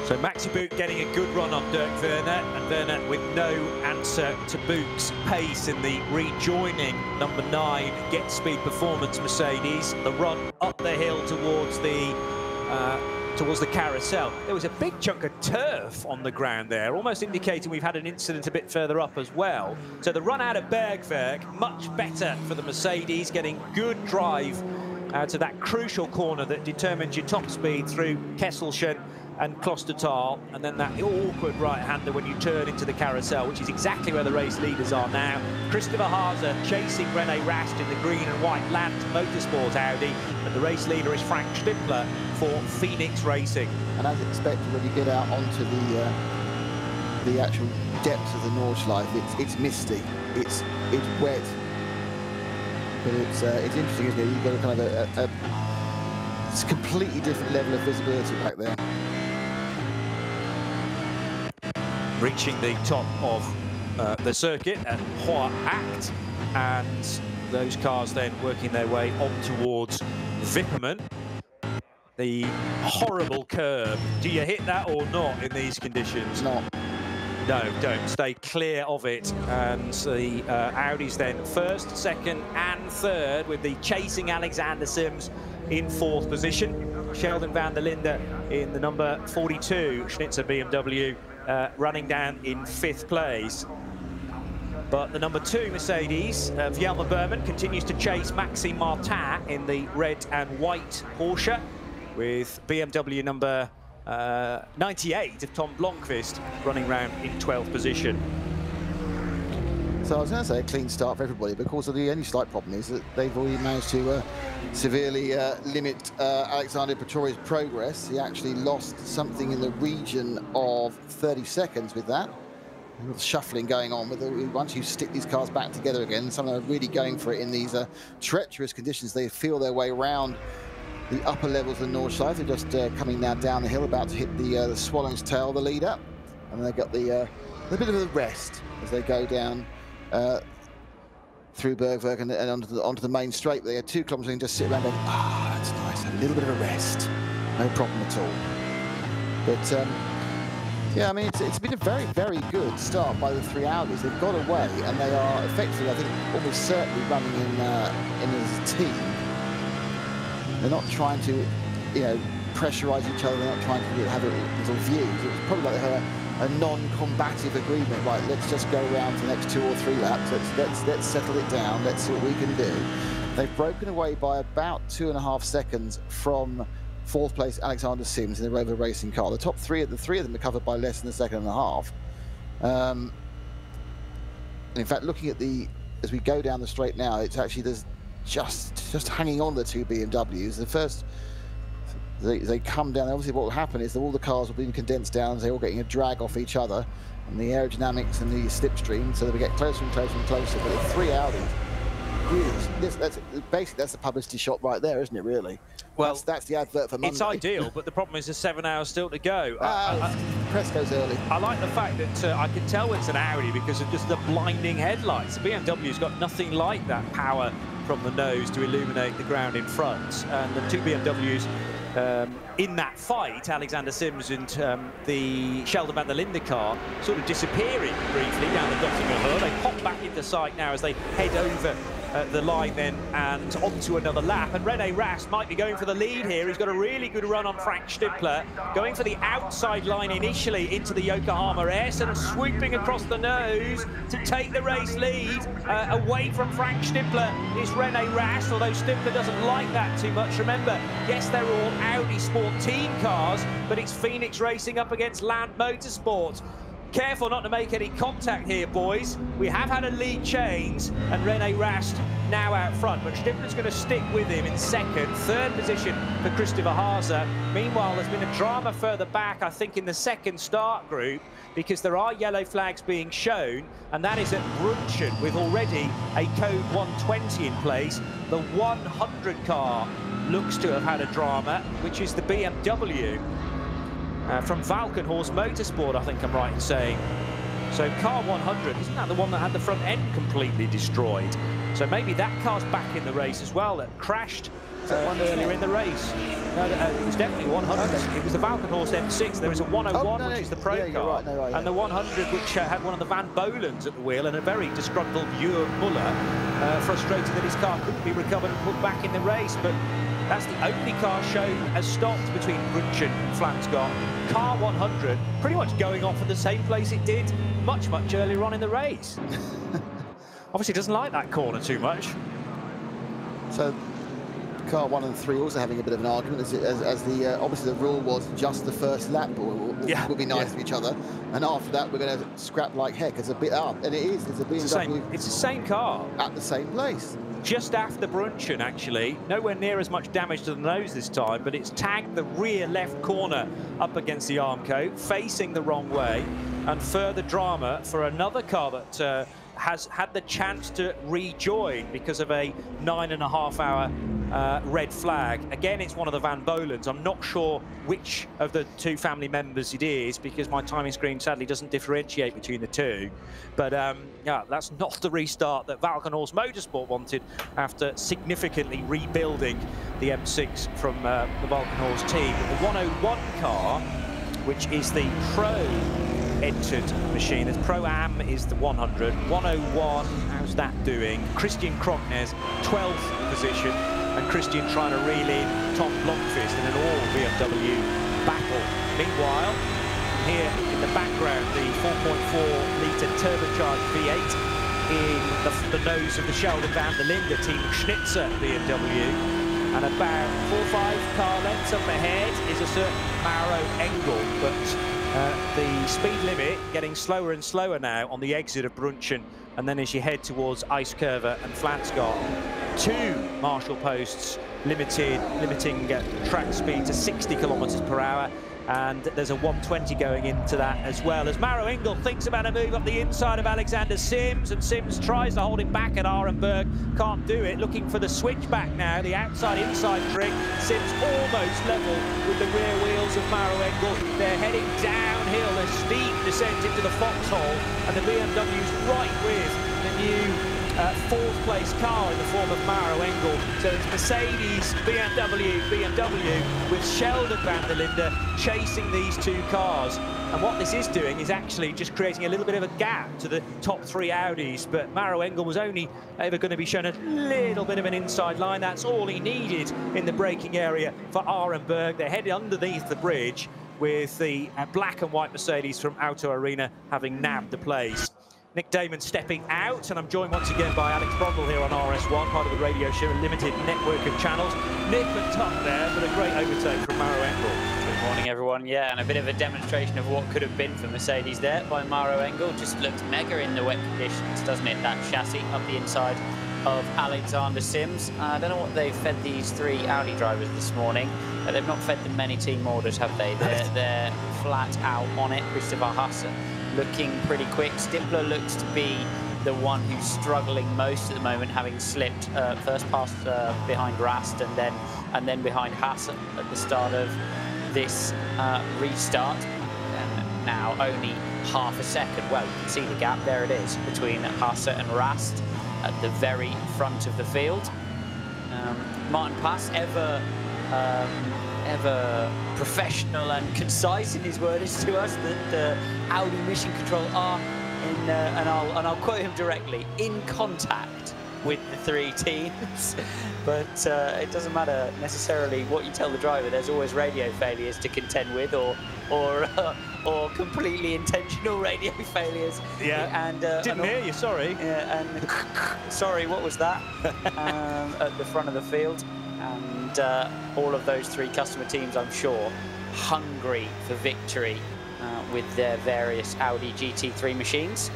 So Maxi Book getting a good run on Dirk Werner, and Werner with no answer to Book's pace in the rejoining number 9 Get Speed Performance Mercedes. The run up the hill towards the carousel. There was a big chunk of turf on the ground there, almost indicating we've had an incident a bit further up as well. So the run out of Bergwerk, much better for the Mercedes, getting good drive to that crucial corner that determines your top speed through Kesselchen and Klostertal, and then that awkward right-hander when you turn into the carousel, which is exactly where the race leaders are now. Christopher Haase chasing René Rast in the green and white Land Motorsport Audi, and the race leader is Frank Stippler for Phoenix Racing. And as expected, when you get out onto the actual depths of the Nordschleife, it's misty, it's wet, but it's interesting, isn't it? You've got a kind of it's a completely different level of visibility back there. Reaching the top of the circuit at Hoa Act, and those cars then working their way on towards Wipperman. The horrible curb. Do you hit that or not in these conditions? No. No, don't. Stay clear of it. And the Audis then first, second and third, with the chasing Alexander Sims in 4th position. Sheldon van der Linde in the number 42 Schnitzer BMW running down in 5th place. But the number 2 Mercedes, Vjelma Berman, continues to chase Maxime Martin in the red and white Porsche, with BMW number 98 of Tom Blomqvist running round in 12th position. So I was going to say a clean start for everybody, but of course the only slight problem is that they've already managed to severely limit Alexander Pretorius' progress. He actually lost something in the region of 30 seconds with that. A little shuffling going on with once you stick these cars back together again. Some of them are really going for it in these treacherous conditions. They feel their way around the upper levels of the Nordschleife. They're just coming now down the hill, about to hit the Swallow's Tail, the leader, and they've got the bit of a rest as they go down through Bergwerk and onto the main straight. They had 2 kilometres and just sit around and that's nice, a little bit of a rest, no problem at all. But yeah, I mean, it's been a very, very good start by the 3 Audis. They've got away, and they are effectively, I think, almost certainly running in as a team. They're not trying to, pressurise each other. They're not trying to have a little view. It's probably like they have a non-combative agreement. Right, let's just go around for the next 2 or 3 laps. Let's settle it down. Let's see what we can do. They've broken away by about 2.5 seconds from 4th place Alexander Sims in the Rover Racing car. The top three of them are covered by less than a second and a half. And in fact, looking at as we go down the straight now, it's actually there's just hanging on the 2 BMWs. The first they come down. Obviously, what will happen is that all the cars will be condensed down. They're all getting a drag off each other, and the aerodynamics and the slipstream, so that we get closer and closer and closer. But it's 3 Audis. Really, that's the publicity shot right there, isn't it? Really. Well, that's the advert for Monday. It's ideal, but the problem is there's 7 hours still to go. Press goes early. I like the fact that I can tell it's an Audi because of just the blinding headlights. The BMW's got nothing like that power from the nose to illuminate the ground in front. And the 2 BMWs in that fight, Alexander Sims and the Sheldon van der Linde car, sort of disappearing briefly down the Dottinger Hill. They pop back into sight now as they head over the line then and onto another lap. And René Rast might be going for the lead here. He's got a really good run on Frank Stippler, going for the outside line initially into the Yokohama S and swooping across the nose to take the race lead. Away from Frank Stippler is René Rast, although Stippler doesn't like that too much. Remember, yes, they're all Audi Sport team cars, but it's Phoenix Racing up against Land Motorsport. Careful not to make any contact here, boys. We have had a lead change, and René Rast now out front, but Stippler's going to stick with him in second. 3rd position for Christopher Haase. Meanwhile, there's been a drama further back, I think, in the second start group, because there are yellow flags being shown, and that is at Brunchen, with already a code 120 in place. The 100 car looks to have had a drama, which is the BMW. From Valkenhorst Motorsport, I think I'm right in saying. So car 100, isn't that the one that had the front end completely destroyed? So maybe that car's back in the race as well, that crashed earlier in the race. No, it was definitely 100. Okay. It was the Valkenhorst M6. There was a 101, which is the pro car, right, and the 100, which had one of the Van Bolens at the wheel, and a very disgruntled Jürgen Muller, frustrated that his car couldn't be recovered and put back in the race. But that's the only car shown as stopped between Brunchen and Flansgott. Car 100 pretty much going off at the same place it did much earlier on in the race. Obviously doesn't like that corner too much. So car 1 and 3 also having a bit of an argument, as the obviously the rule was just the first lap will be nice to each other, and after that we're going to scrap like heck. It's a bit and it is. It's a BMW. It's the same car at the same place. Just after Brunchen, actually. Nowhere near as much damage to the nose this time, but it's tagged the rear left corner up against the Armco, facing the wrong way, and further drama for another car that has had the chance to rejoin because of a 9.5-hour red flag. Again, it's one of the Van Bolens. I'm not sure which of the 2 family members it is because my timing screen sadly doesn't differentiate between the 2. But yeah, that's not the restart that Valkenhorst Motorsport wanted after significantly rebuilding the M6 from the Valkenhorst team. The 101 car, which is the pro entered machine. The Pro-Am is the 100. 101, how's that doing? Christian Krocknes, 12th position, and Christian trying to reel in Tom Blomqvist in an all-BMW battle. Meanwhile, here in the background, the 4.4-litre turbocharged V8 in the nose of the Sheldon van der Linde team Schnitzer BMW. And about 4 or 5 car lengths up ahead is a certain Mauro Engel, but the speed limit getting slower and slower now on the exit of Brunchen, and then as you head towards Eiskurve and Flansgott, 2 marshal posts limiting track speed to 60 kilometers per hour, and there's a 120 going into that as well. As Mauro Engel thinks about a move up the inside of Alexander Sims, and Sims tries to hold him back at Arenberg, can't do it, looking for the switchback now, the outside-inside trick. Sims almost level with the rear wheels of Mauro Engel. They're heading downhill, a steep descent into the foxhole, and the BMW's right with the new 4th place car in the form of Mauro Engel. So it's Mercedes, BMW with Sheldon van der Linde chasing these 2 cars. And what this is doing is actually just creating a little bit of a gap to the top 3 Audis. But Mauro Engel was only ever going to be shown a little bit of an inside line. That's all he needed in the braking area for Arenberg. They're headed underneath the bridge with the black and white Mercedes from Auto Arena having nabbed the place. Nick Damon stepping out, and I'm joined once again by Alex Brundle here on RS1, part of the radio show, a limited network of channels. Nick at top there, but a great overtake from Maro Engel. Good morning, everyone. Yeah, and a bit of a demonstration of what could have been for Mercedes there by Maro Engel. Just looks mega in the wet conditions, doesn't it? That chassis up the inside of Alexander Sims. I don't know what they've fed these three Audi drivers this morning. They've not fed them many team orders, have they? They're flat out on it. Christopher Haase looking pretty quick. Stimpler looks to be the one who's struggling most at the moment, having slipped first past behind Rast and then behind Haase at the start of this restart. And now only half a second. Well, you can see the gap. There it is between Haase and Rast at the very front of the field. Martin Pass, ever professional and concise in his words to us, that Audi Mission Control are in, and I'll quote him directly, in contact with the three teams. But it doesn't matter necessarily what you tell the driver. There's always radio failures to contend with, or completely intentional radio failures. Yeah. And didn't hear you. Sorry. Yeah. And sorry. What was that? At the front of the field. And all of those three customer teams, I'm sure, hungry for victory with their various Audi GT3 machines.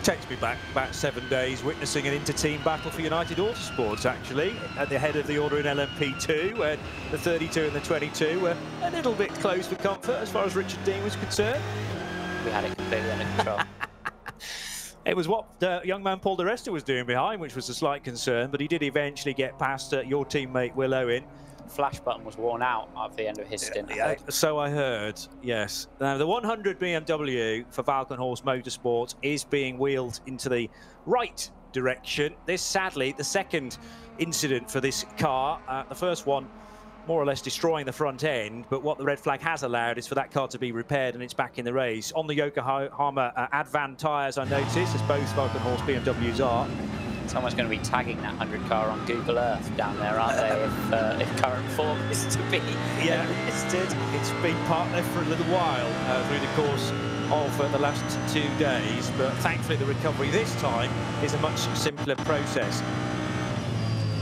Takes me back about 7 days, witnessing an inter-team battle for United Autosports, actually, at the head of the order in LMP2, where the 32 and the 22 were a little bit close for comfort as far as Richard Dean was concerned. We had it completely under control. It was what young man Paul Di Resta was doing behind, which was a slight concern, but he did eventually get past your teammate Will Owen. Flash button was worn out at the end of his stint. So I heard, yes. Now, the 100 BMW for Falcon Horse Motorsport is being wheeled into the right direction. This, sadly, the second incident for this car. The first one, more or less destroying the front end, but what the red flag has allowed is for that car to be repaired, and it's back in the race. On the Yokohama Advan tyres, I noticed, as both Falcon Horse BMWs are. Someone's going to be tagging that 100 car on Google Earth down there, aren't they, if current form is to be listed. It's been part there for a little while through the course of the last 2 days, but thankfully the recovery this time is a much simpler process.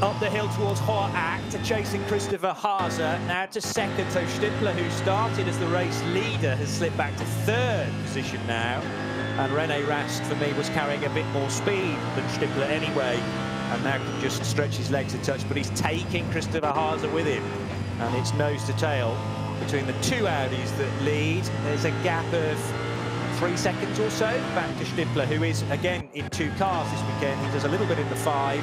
Up the hill towards Hoa Act, chasing Christopher Haase, now to second. So Stimpler, who started as the race leader, has slipped back to third position now. And René Rast, for me, was carrying a bit more speed than Stimpler anyway, and now can just stretch his legs a touch, but he's taking Christopher Haase with him. And it's nose to tail between the two Audis that lead. There's a gap of 3 seconds or so back to Stimpler, who is, again, in 2 cars this weekend. He does a little bit in the 5,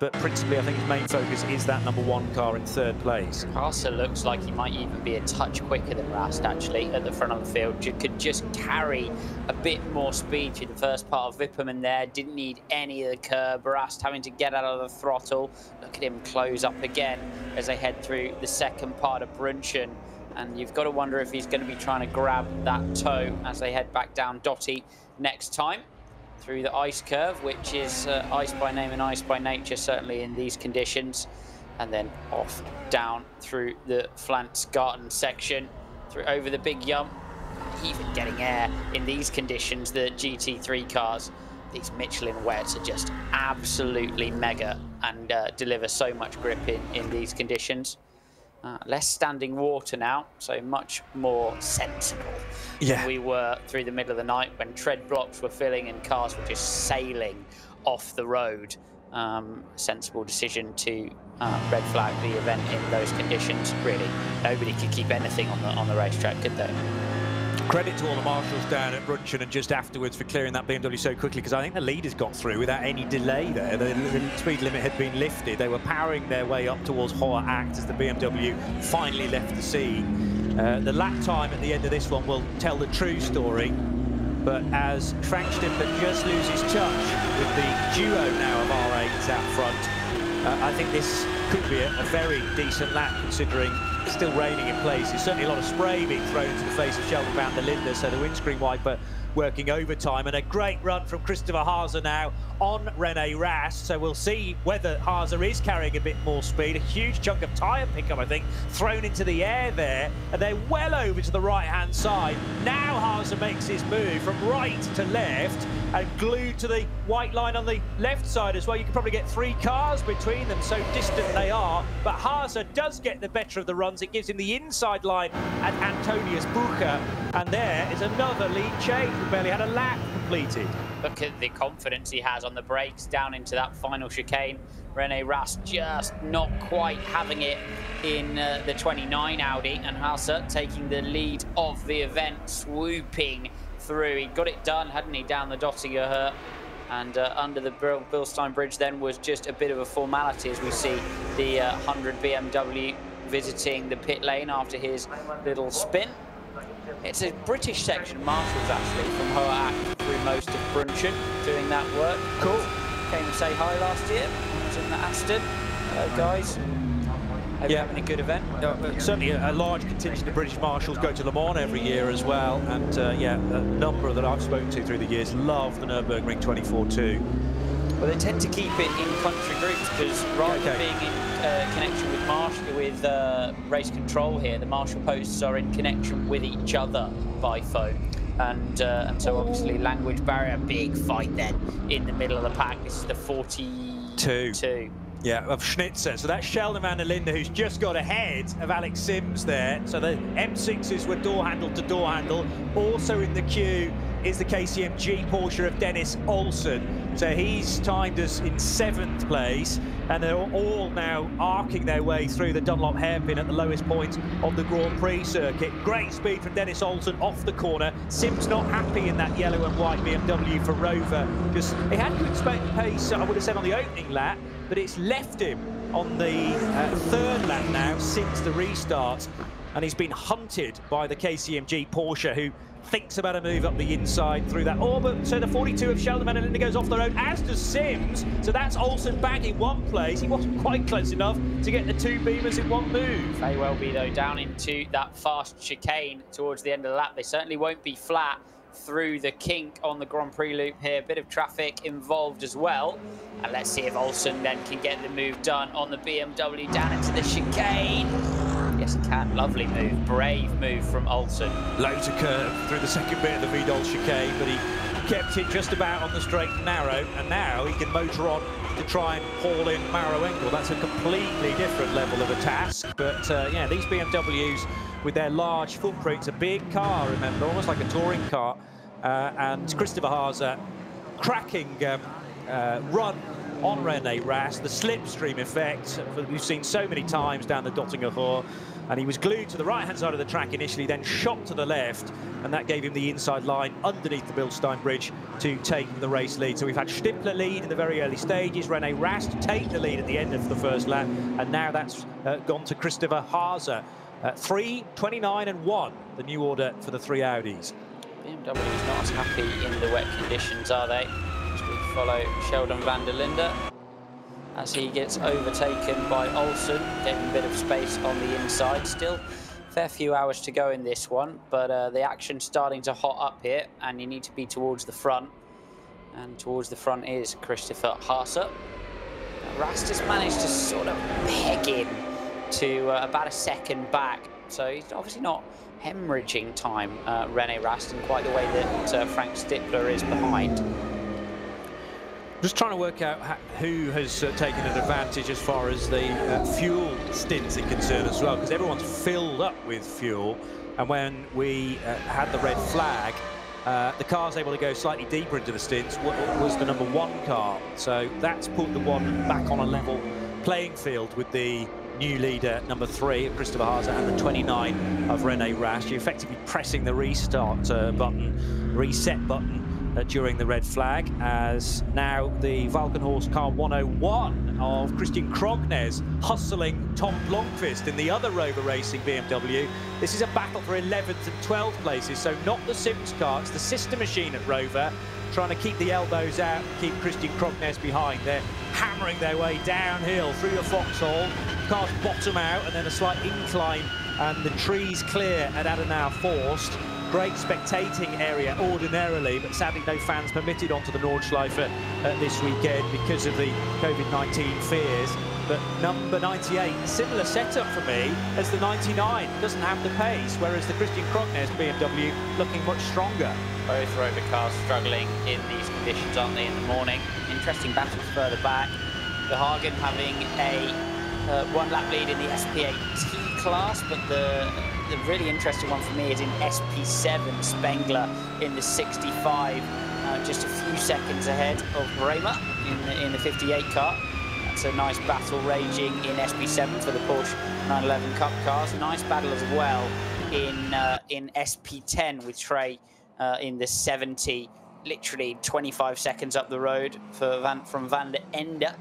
but principally I think his main focus is that #1 car in third place. Haase looks like he might even be a touch quicker than Rast, actually, at the front of the field. You could just carry a bit more speed through the first part of Wipperman there. Didn't need any of the curb. Rast having to get out of the throttle. Look at him close up again as they head through the second part of Brunchen. And you've got to wonder if he's going to be trying to grab that toe as they head back down Dotty next time through the ice curve, which is ice by name and ice by nature, certainly in these conditions. And then off down through the Flansgarten section, through over the Big Yum. Even getting air in these conditions, the GT3 cars, these Michelin wets are just absolutely mega and deliver so much grip in these conditions. Less standing water now, so much more sensible than we were through the middle of the night when tread blocks were filling and cars were just sailing off the road. Sensible decision to red flag the event in those conditions. Really, nobody could keep anything on the racetrack, could they? Credit to all the marshals down at Brunchen and just afterwards for clearing that BMW so quickly, because I think the leaders got through without any delay there. The speed limit had been lifted. They were powering their way up towards Hoa Act as the BMW finally left the scene. The lap time at the end of this one will tell the true story, but as Frank Stimpler just loses touch with the duo now of R8s out front, I think this could be a very decent lap, considering it's still raining in places. Certainly a lot of spray being thrown into the face of Sheldon van der Linde, so the windscreen wiper working overtime, and a great run from Christopher Haase now on René Rast. So we'll see whether Haase is carrying a bit more speed. A huge chunk of tyre pickup, I think, thrown into the air there, and they're well over to the right-hand side. Now Haase makes his move from right to left and glued to the white line on the left side as well. You can probably get 3 cars between them, so distant they are. But Haase does get the better of the runs. It gives him the inside line at Antonius Bucher, and there is another lead change. We barely had a lap completed. Look at the confidence he has on the brakes down into that final chicane. René Rast just not quite having it in the 29 Audi, and Haase taking the lead of the event, swooping through. He got it done, hadn't he, down the Dottinger, and under the Bilstein Bridge then was just a bit of a formality as we see the 100 BMW visiting the pit lane after his little spin. It's a British section, Marshall's actually, from Hoak through most of Brunchen, doing that work. Cool. Came to say hi last year. I was in the Aston. Hello, guys. Hope you're having a good event. Certainly a large contingent of British Marshals go to Le Mans every year as well, and yeah, a number that I've spoken to through the years love the Nürburgring 24/2. Well, they tend to keep it in country groups because rather than being in connection with race control here, the marshal posts are in connection with each other by phone. And so obviously language barrier, big fight then in the middle of the pack. This is the 42. Yeah, of Schnitzer. So that's Sheldon van der Linde, who's just got ahead of Alex Sims there. So the M6s were door handle to door handle. Also in the queue is the KCMG Porsche of Dennis Olsen. So he's timed us in 7th place, and they're all now arcing their way through the Dunlop hairpin at the lowest point of the Grand Prix circuit. Great speed from Dennis Olsen off the corner. Sims not happy in that yellow and white BMW for Rover, because he had to expect the pace, I would have said, on the opening lap, but it's left him on the 3rd lap now since the restart, and he's been hunted by the KCMG Porsche, who thinks about a move up the inside through that. Oh, but so the 42 of Sheldon van der Linde goes off the road, as does Sims. So that's Olsen back in 1 place. He wasn't quite close enough to get the 2 Beamers in 1 move. May well be, though, down into that fast chicane towards the end of the lap. They certainly won't be flat through the kink on the Grand Prix loop here. A bit of traffic involved as well. And let's see if Olsen then can get the move done on the BMW down into the chicane. Yes, he can. Lovely move. Brave move from Olsen. Loads of curve through the second bit of the Vidal chicane, but he kept it just about on the straight and narrow, and now he can motor on to try and haul in Maro Engel. That's a completely different level of a task, but yeah, these BMWs with their large footprints, a big car, remember, almost like a touring car, and Christopher Haase cracking run on René Rast, the slipstream effect that we've seen so many times down the Dottinger, and he was glued to the right-hand side of the track initially, then shot to the left, and that gave him the inside line underneath the Bilstein Bridge to take the race lead. So we've had Stippler lead in the very early stages, René Rast take the lead at the end of the 1st lap, and now that's gone to Christopher Haase. 3, 29 and 1, the new order for the 3 Audis. BMW is not as happy in the wet conditions, are they? We follow Sheldon van der Linde as he gets overtaken by Olsen, getting a bit of space on the inside. Still a fair few hours to go in this one, but the action's starting to hot up here, and you need to be towards the front, and towards the front is Christopher Haase. Rast has managed to sort of peg in to about a second back, so he's obviously not hemorrhaging time, René Rast, in quite the way that Frank Stippler is behind. Just trying to work out who has taken an advantage as far as the fuel stints are concerned as well, because everyone's filled up with fuel, and when we had the red flag, the car's able to go slightly deeper into the stints, was the number 1 car. So that's put the one back on a level playing field with the new leader, number 3 of Christopher Haase, and the 29 of René Rast. You're effectively pressing the restart button, reset button, during the red flag, as now the Valkenhorst car 101 of Christian Krognes hustling Tom Blomqvist in the other Rover Racing BMW. This is a battle for 11th and 12th places, so not the Sims car, it's the sister machine at Rover, trying to keep the elbows out, keep Christian Krognes behind. They're hammering their way downhill through the foxhole. Cars bottom out, and then a slight incline, and the trees clear at Adenauer Forst. great spectating area ordinarily, but sadly no fans permitted onto the Nordschleife this weekend because of the COVID-19 fears. But number 98, similar setup for me as the 99, doesn't have the pace, whereas the Christian Krocknes BMW looking much stronger. Both Rover cars struggling in these conditions, aren't they, in the morning? Interesting battles further back. The Hagen having a one-lap lead in the SP8T class, but the really interesting one for me is in SP7, Spengler in the 65, just a few seconds ahead of Bremer in the 58 car. That's a nice battle raging in SP7 for the Porsche 911 Cup cars. Nice battle as well in SP10 with Trey in the 70, literally 25 seconds up the road for from Van der Ende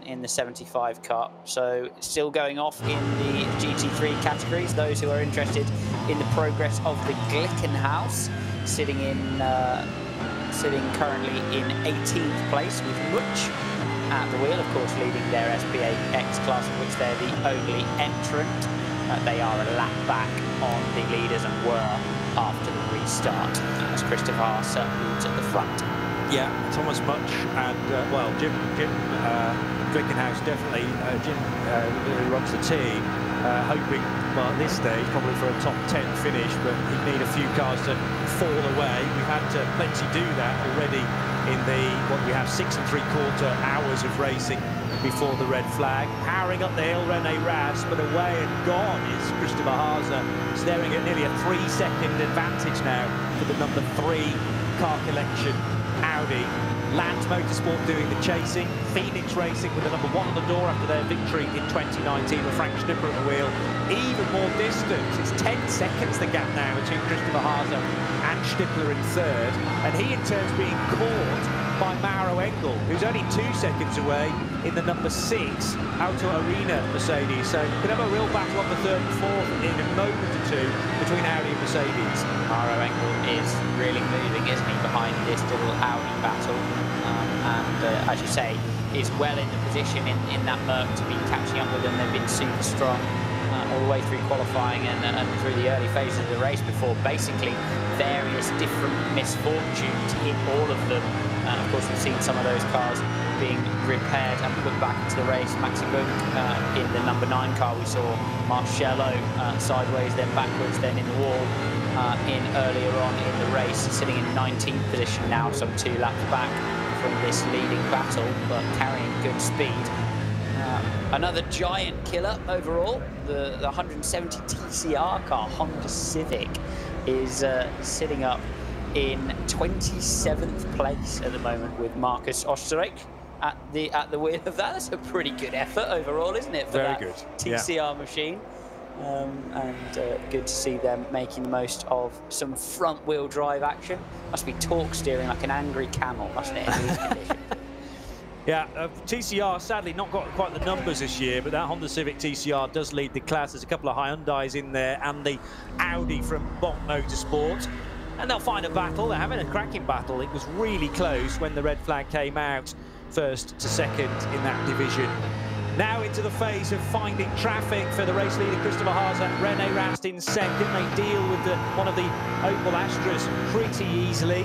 in the 75 car. So still going off in the GT3 categories. Those who are interested in the progress of the Glickenhaus, sitting currently in 18th place with Mutsch at the wheel, of course, leading their SP8X class, in which they're the only entrant. They are a lap back on the leaders and were after the restart, as Christopher Haas moves at the front. Yeah, Thomas Mutsch and, well, Jim Glickenhaus, definitely, Jim who runs the team, hoping, well, at this stage, probably for a top 10 finish, but he'd need a few cars to fall away. We've had plenty do that already in the, what we have, 6 3/4 hours of racing before the red flag. Powering up the hill, René Rast, but away and gone is Christopher Haas, staring at nearly a 3-second advantage now for the number 3 car collection Audi. Lands Motorsport doing the chasing, Phoenix Racing with the number 1 on the door after their victory in 2019 with Frank Schnipper at the wheel. Even more distance, it's 10 seconds the gap now between Christopher Haas and Schnipper in third, and he in turn is being caught by Mauro Engel, who's only 2 seconds away in the number 6 Auto Arena Mercedes. So could have a real battle on the third and fourth in a moment or two between Audi and Mercedes. Mauro Engel is really moving, isn't he, behind this little Audi battle, and as you say, is well in the position in that Merc to be catching up with them. They've been super strong all the way through qualifying and through the early phases of the race before basically various different misfortunes hit all of them. Of course, we've seen some of those cars being repaired and put back into the race. Maxi Bunk in the number 9 car, we saw Marcello sideways, then backwards, then in the wall earlier on in the race, sitting in 19th position now, some 2 laps back from this leading battle, but carrying good speed. Another giant killer overall, the 170 TCR car, Honda Civic, is sitting up in 27th place at the moment with Marcus Osterreich at the wheel of that. That's a pretty good effort overall, isn't it, for Very that good. TCR machine? And good to see them making the most of some front-wheel drive action. Must be torque steering like an angry camel, mustn't it, in these conditions? Yeah, TCR sadly not got quite the numbers this year, but that Honda Civic TCR does lead the class. There's a couple of Hyundais in there and the Audi from Bonk Motorsport. And they'll find a battle. They're having a cracking battle. It was really close when the red flag came out, first to second in that division. Now into the phase of finding traffic for the race leader Christopher Haas and René Rast in second. They deal with one of the Opel Astras pretty easily.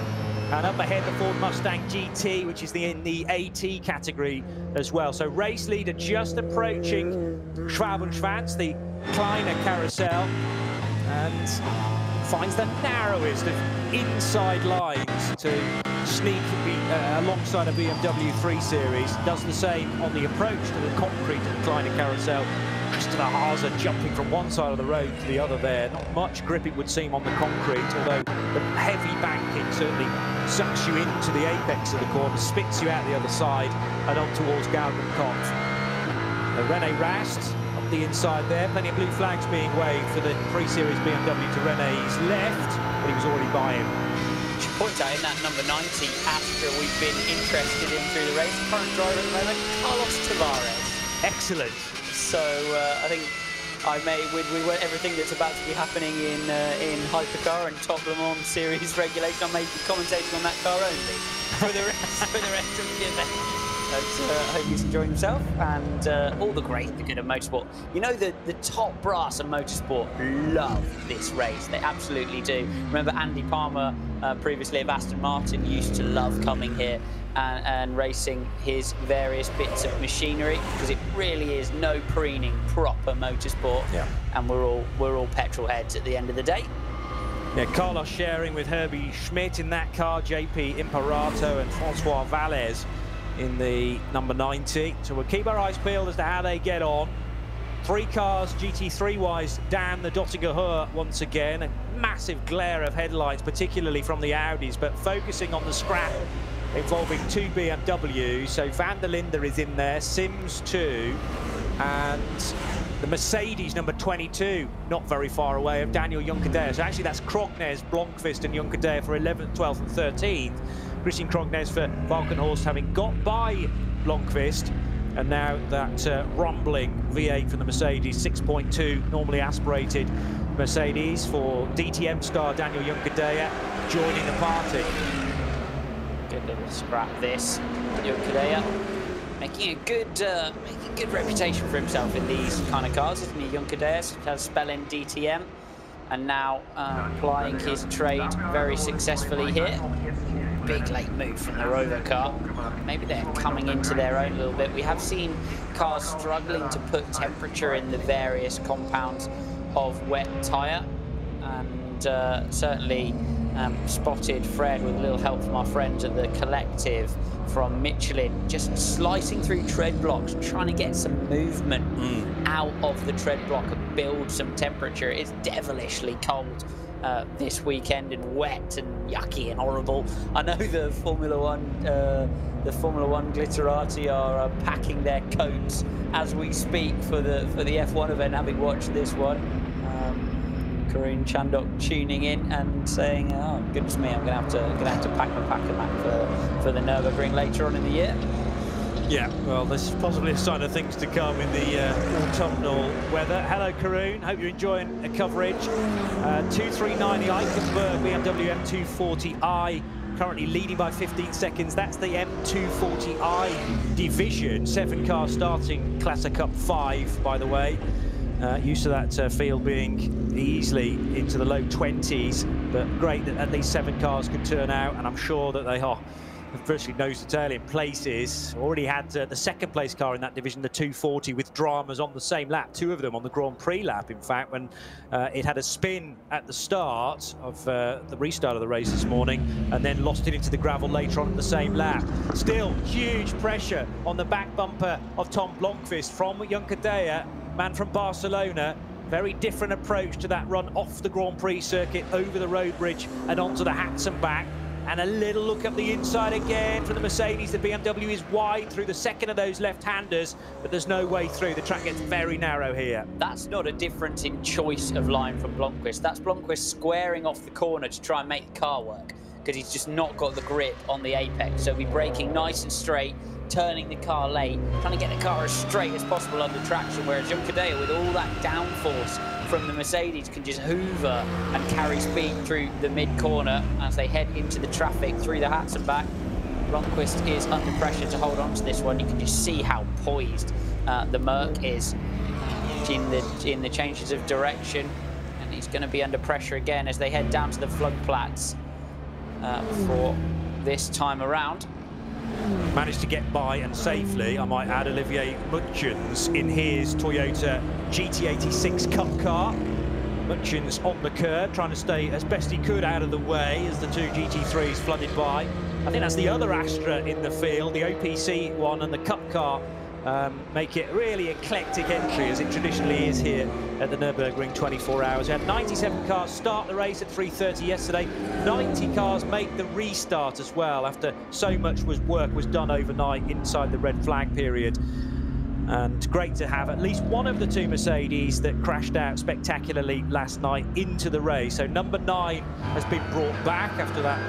And up ahead, the Ford Mustang GT, which is in the AT category as well. So race leader just approaching Schwab-Schwanz, the Kleiner carousel, and finds the narrowest of inside lines to sneak alongside a BMW 3 Series. Does the same on the approach to the concrete of the Kleiner carousel. Christopher Haas jumping from one side of the road to the other there. Not much grip, it would seem, on the concrete, although the heavy banking certainly sucks you into the apex of the corner, spits you out the other side and on towards Galgenkopf. René Rast up the inside there. Plenty of blue flags being waved for the 3 Series BMW to René's left, but he was already by him. Should point out in that number 90 Astra we've been interested in through the race. Current driver at the moment, Carlos Tavares. Excellent. So I think with everything that's about to be happening in Hypercar and Top Le Mans series regulation, I may be commentating on that car only for the rest of the event. hope he's enjoying himself, and all the great, the good of motorsport. You know, the top brass of motorsport love this race. They absolutely do. Remember Andy Palmer, previously of Aston Martin, used to love coming here and racing his various bits of machinery, because it really is no preening, proper motorsport. Yeah. And we're all petrol heads at the end of the day. Yeah, Carlos sharing with Herbie Schmidt in that car, JP Imparato and Francois Valles in the number 90. So we'll keep our eyes peeled as to how they get on. 3 cars GT3-wise down the Dottinger once again. A massive glare of headlights, particularly from the Audis, but focusing on the scrap involving 2 BMWs. So Van der Linde is in there, Sims 2, and the Mercedes number 22, not very far away, of Daniel Juncadella. So actually that's Krognes, Blomqvist and Juncadella for 11th, 12th and 13th. Christian Krognes for Valkenhorst having got by Blomqvist. And now that rumbling V8 from the Mercedes, 6.2, normally aspirated Mercedes for DTM star Daniel Juncadella joining the party. Good little scrap this, Juncadella. Making a good reputation for himself in these kind of cars, isn't he? Juncadella has spell in DTM, and now plying his trade very successfully here. Big late move from the Rover car. Maybe they're coming into their own a little bit. We have seen cars struggling to put temperature in the various compounds of wet tyre, and certainly spotted Fred with a little help from our friends at the Collective from Michelin, just slicing through tread blocks, trying to get some movement out of the tread block and build some temperature. It's devilishly cold this weekend, and wet and yucky and horrible. I know the Formula One glitterati are packing their coats as we speak for the F1 event, having watched this one. Karun Chandok tuning in and saying, "Oh goodness me, I'm gonna have to pack my pack and pack for the Nürburgring later on in the year." Yeah, well, this is possibly a sign of things to come in the autumnal weather. Hello, Karun. Hope you're enjoying the coverage. 239, the Eichenberg BMW M240i, currently leading by 15 seconds. That's the M240i division. 7 cars starting Classic Cup 5, by the way. Used to that field being easily into the low 20s, but great that at least 7 cars could turn out, and I'm sure that they are virtually nose to tail in places. Already had the second place car in that division, the 240, with dramas on the same lap, 2 of them on the Grand Prix lap, in fact, when it had a spin at the start of the restart of the race this morning, and then lost it into the gravel later on in the same lap. Still huge pressure on the back bumper of Tom Blomqvist from Juncadella, man from Barcelona. Very different approach to that run off the Grand Prix circuit, over the road bridge and onto the Hatton back. And a little look up the inside again for the Mercedes. The BMW is wide through the second of those left-handers, but there's no way through. The track gets very narrow here. That's not a difference in choice of line from Blomqvist. That's Blomqvist squaring off the corner to try and make the car work, because he's just not got the grip on the apex. So he'll be braking nice and straight, turning the car late, trying to get the car as straight as possible under traction, whereas Juncadella, with all that downforce from the Mercedes, can just hoover and carry speed through the mid-corner as they head into the traffic through the Hatton back. Blomqvist is under pressure to hold on to this one. You can just see how poised the Merc is in the changes of direction, and he's going to be under pressure again as they head down to the floodplats for this time around. Managed to get by, and safely, I might add, Olivier Mutchens in his Toyota GT86 Cup car. Mutchens on the curb, trying to stay as best he could out of the way as the 2 GT3s flooded by. I think that's the other Astra in the field, the OPC one, and the Cup car make it really eclectic entry, as it traditionally is here at the Nürburgring 24 hours. We had 97 cars start the race at 3:30 yesterday. 90 cars make the restart as well, after so much work was done overnight inside the red flag period. And great to have at least one of the 2 Mercedes that crashed out spectacularly last night into the race. So number 9 has been brought back after that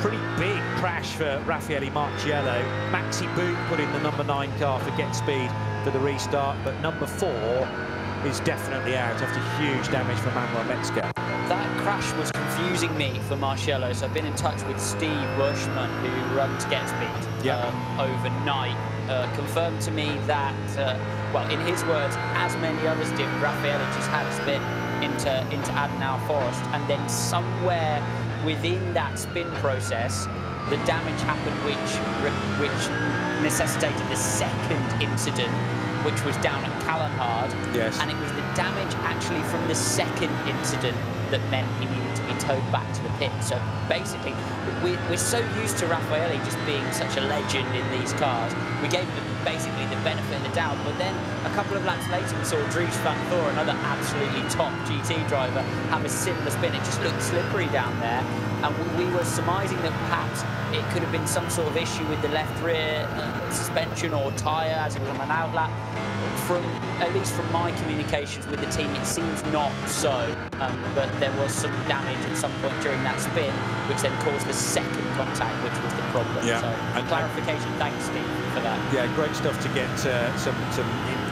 pretty big crash for Raffaele Marciello. Maxi Boot put in the number 9 car for Get Speed for the restart, but number 4 is definitely out after huge damage for Manuel Metzger. That crash was confusing me for Marcello, so I've been in touch with Steve Bushman, who runs GetSpeed overnight. Confirmed to me that, well, in his words, as many others did, Raffaele just had a spin into Adenauer Forest, and then somewhere within that spin process, the damage happened, which necessitated the second incident, which was down at Callanhard. Yes. And it was the damage actually from the second incident that meant he needed to be towed back to the pit. So basically, we're so used to Raffaele just being such a legend in these cars. We gave him basically the benefit of the doubt, but then a couple of laps later we saw Dries van Thor, another absolutely top GT driver, have a similar spin. It just looked slippery down there, and we were surmising that perhaps it could have been some sort of issue with the left rear suspension or tyre as it was on an outlap. At least from my communications with the team, it seems not so, but there was some damage at some point during that spin, which then caused the second contact, which was the problem. Yeah. So, and clarification, thanks, Steve, for that. Yeah, great stuff to get some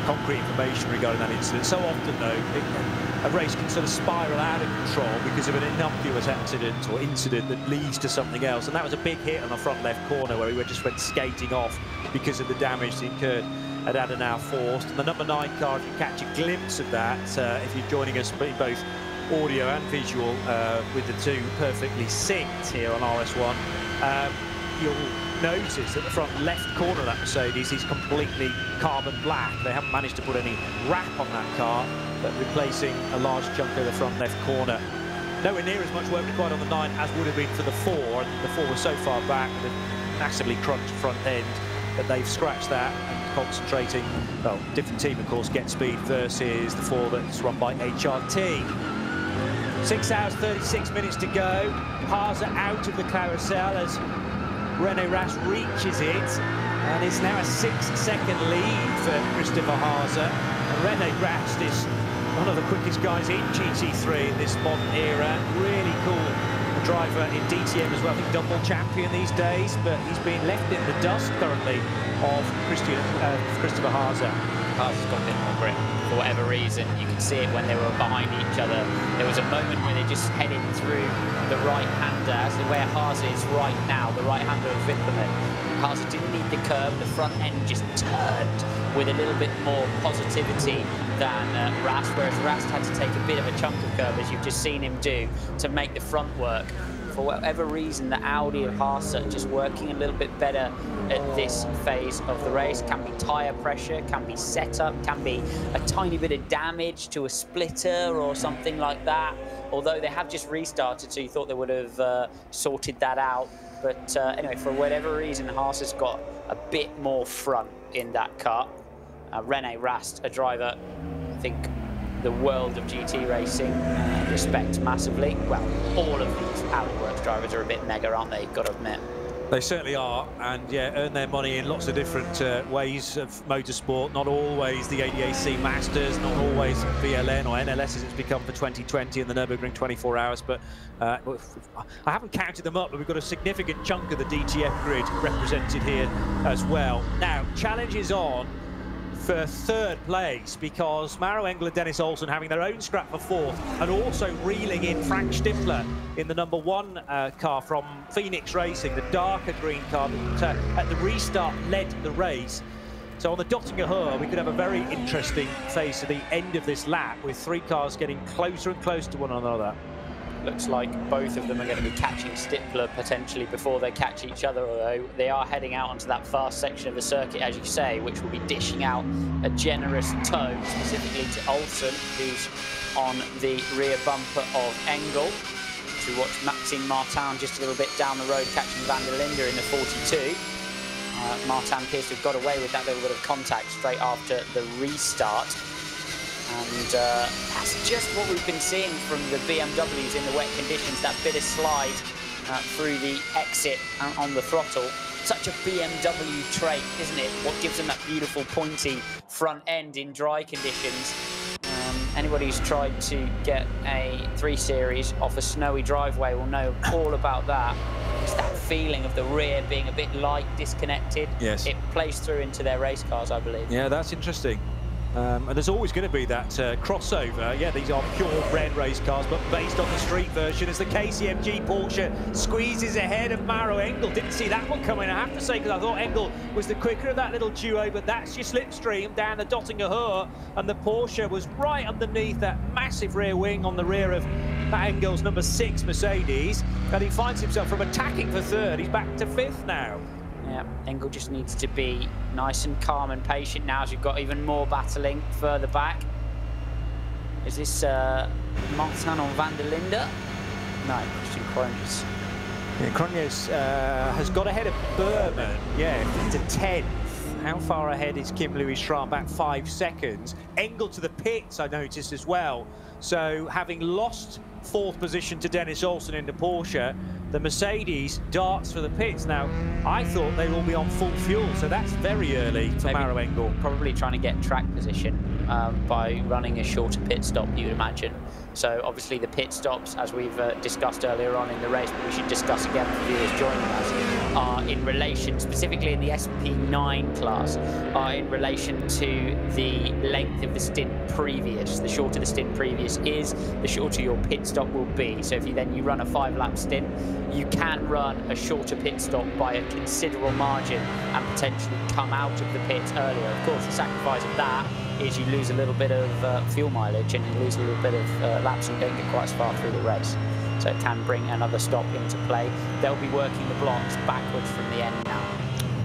concrete information regarding that incident. So often, though, a race can sort of spiral out of control because of an innocuous accident or incident that leads to something else. And that was a big hit on the front left corner where he just went skating off because of the damage that incurred at Adenauer Forest. And the number 9 car, if you catch a glimpse of that, if you're joining us in both audio and visual with the two perfectly synced here on RS1, you'll notice that the front left corner of that Mercedes is completely carbon black. They haven't managed to put any wrap on that car, but replacing a large chunk of the front left corner. Nowhere near as much work required on the 9 as would have been for the 4, and the 4 was so far back with a massively crunched front end that they've scratched that and concentrating, well, different team of course, GetSpeed versus the 4 that's run by HRT. 6 hours 36 minutes to go. Haase out of the carousel as René Rast reaches it, and it's now a 6-second lead for Christopher Haase. And René Rast is one of the quickest guys in GT3 in this modern era. Really cool driver in DTM as well. I think double champion these days, but he's been left in the dust currently of Christopher Haase. Haase's got a bit more grip for whatever reason. You can see it when they were behind each other. There was a moment where they just headed through the right-hander, as where Haase is right now, the right-hander of Wipperman. Haase didn't need the curb, the front end just turned with a little bit more positivity than Rast, whereas Rast had to take a bit of a chunk of curb, as you've just seen him do, to make the front work. For whatever reason, the Audi of Haase just working a little bit better at this phase of the race. Can be tyre pressure, can be setup, can be a tiny bit of damage to a splitter or something like that. Although they have just restarted, so you thought they would have sorted that out. But anyway, for whatever reason, Haase has got a bit more front in that car. René Rast, a driver, I think the world of GT racing respects massively. Well, all of these Audi Works drivers are a bit mega, aren't they? Got to admit. They certainly are, and yeah, earn their money in lots of different ways of motorsport. Not always the ADAC Masters, not always VLN or NLS as it's become for 2020 and the Nürburgring 24 hours, but I haven't counted them up, but we've got a significant chunk of the DTM grid represented here as well. Now, challenge is on for 3rd place, because Maro Engel and Dennis Olsen having their own scrap for 4th, and also reeling in Frank Stimpler in the number 1 car from Phoenix Racing, the darker green car that at the restart led the race. So on the Dottinger Höhe, we could have a very interesting phase to the end of this lap, with 3 cars getting closer and closer to one another. Looks like both of them are going to be catching Stippler potentially before they catch each other, although they are heading out onto that fast section of the circuit, as you say, which will be dishing out a generous tow, specifically to Olsen, who's on the rear bumper of Engel. To watch Maxime Martin just a little bit down the road catching Van der Linde in the 42. Martin appears to have got away with that little bit of contact straight after the restart. And that's just what we've been seeing from the BMWs in the wet conditions, that bit of slide through the exit on the throttle. Such a BMW trait, isn't it? What gives them that beautiful pointy front end in dry conditions. Anybody who's tried to get a 3 Series off a snowy driveway will know all about that. It's that feeling of the rear being a bit light, disconnected. Yes. It plays through into their race cars, I believe. Yeah, that's interesting. And there's always going to be that crossover. Yeah, these are pure red race cars, but based on the street version, as the KCMG Porsche squeezes ahead of Maro Engel. Didn't see that one coming, I have to say, because I thought Engel was the quicker of that little duo, but that's your slipstream down the Dottinger Hohe, and the Porsche was right underneath that massive rear wing on the rear of Engel's number 6 Mercedes, and he finds himself from attacking for 3rd. He's back to 5th now. Yeah, Engel just needs to be nice and calm and patient now as you've got even more battling further back. Is this Martin on Van der Linde? No, Christian Cronjes. Yeah, Cronjes has got ahead of Berman, yeah, to 10th. How far ahead is Kim Louis Schramm? Back 5 seconds. Engel to the pits, I noticed as well. So having lost 4th position to Dennis Olsen in the Porsche, the Mercedes darts for the pits. Now, I thought they will be on full fuel, so that's very early for Maro Engel. Probably trying to get track position by running a shorter pit stop, you would imagine. So obviously the pit stops, as we've discussed earlier on in the race, but we should discuss again for viewers joining us, are in relation, specifically in the SP9 class, are in relation to the length of the stint previous. The shorter the stint previous is, the shorter your pit stop will be. So if you run a 5-lap stint, you can run a shorter pit stop by a considerable margin and potentially come out of the pits earlier. Of course, the sacrifice of that is you lose a little bit of fuel mileage and you lose a little bit of laps and don't get quite as far through the race. So it can bring another stop into play. They'll be working the blocks backwards from the end now.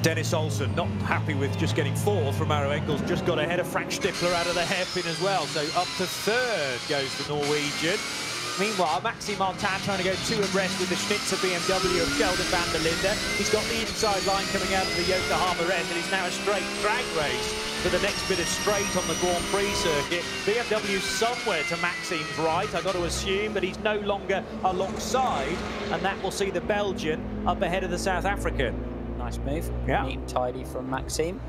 Dennis Olsen not happy with just getting 4th from Maro Engel's, just got ahead of Frank Stippler out of the hairpin as well. So up to 3rd goes the Norwegian. Meanwhile, Maxime Martin trying to go 2 abreast with the Schnitzer BMW of Sheldon van der Linde. He's got the inside line coming out of the Yokohama end, and it's now a straight drag race for the next bit of straight on the Grand Prix circuit. BMW somewhere to Maxime's right, I've got to assume, but he's no longer alongside, and that will see the Belgian up ahead of the South African. Nice move, yeah. Neat and tidy from Maxime.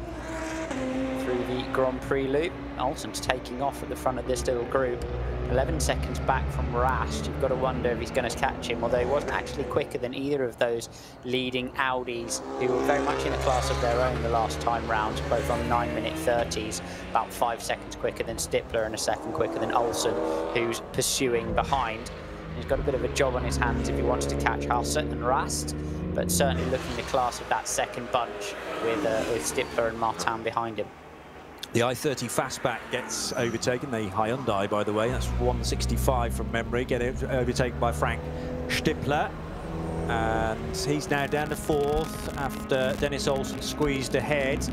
Through the Grand Prix loop, Olsen's taking off at the front of this little group. 11 seconds back from Rast. You've got to wonder if he's going to catch him, although he wasn't actually quicker than either of those leading Audis, who were very much in a class of their own the last time round, both on 9-minute 30s, about 5 seconds quicker than Stippler and a second quicker than Olsen, who's pursuing behind. He's got a bit of a job on his hands if he wants to catch Hasse and Rast, but certainly looking the class of that second bunch with Stippler and Martin behind him. The I-30 Fastback gets overtaken, the Hyundai, by the way. That's 165 from memory, getting overtaken by Frank Stippler. And he's now down to 4th after Dennis Olsen squeezed ahead.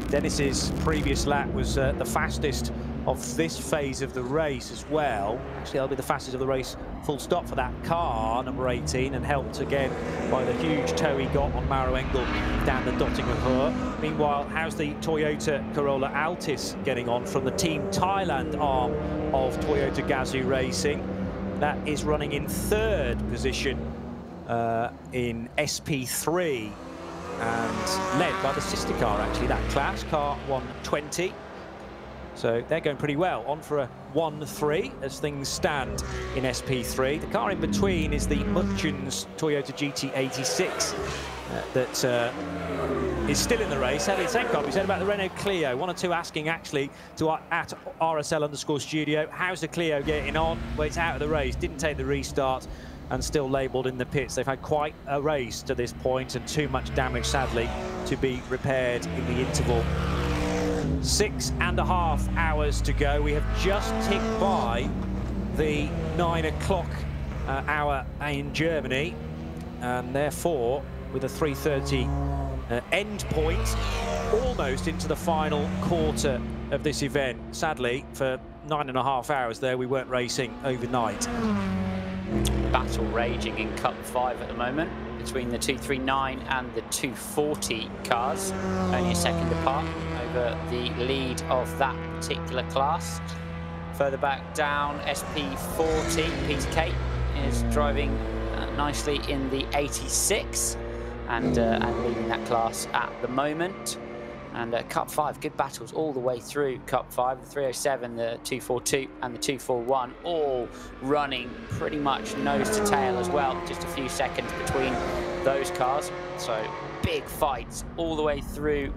Dennis's previous lap was the fastest of this phase of the race as well. Actually, that'll be the fastest of the race, full stop, for that car, number 18, and helped again by the huge toe he got on Maro Engel down the Dottinger Hohe. Meanwhile, how's the Toyota Corolla Altis getting on from the Team Thailand arm of Toyota Gazoo Racing? That is running in 3rd position in SP3 and led by the sister car, actually, that class, car 120. So they're going pretty well. On for a 1-3 as things stand in SP3. The car in between is the Mutchens Toyota GT86 that is still in the race. Had the same car we said about the Renault Clio. 1 or 2 asking actually to at RSL_studio, how's the Clio getting on? Well, it's out of the race, didn't take the restart and still labelled in the pits. They've had quite a race to this point and too much damage, sadly, to be repaired in the interval. 6.5 hours to go. We have just ticked by the 9 o'clock hour in Germany, and therefore with a 3:30 end point, almost into the final quarter of this event. Sadly, for 9.5 hours there, we weren't racing overnight. Battle raging in Cup 5 at the moment between the 239 and the 240 cars, only a second apart over the lead of that particular class. Further back down, SP40, Peter Kate is driving nicely in the 86 and leading that class at the moment. And Cup 5, good battles all the way through Cup 5. The 307, the 242 and the 241 all running pretty much nose to tail as well. Just a few seconds between those cars. So big fights all the way through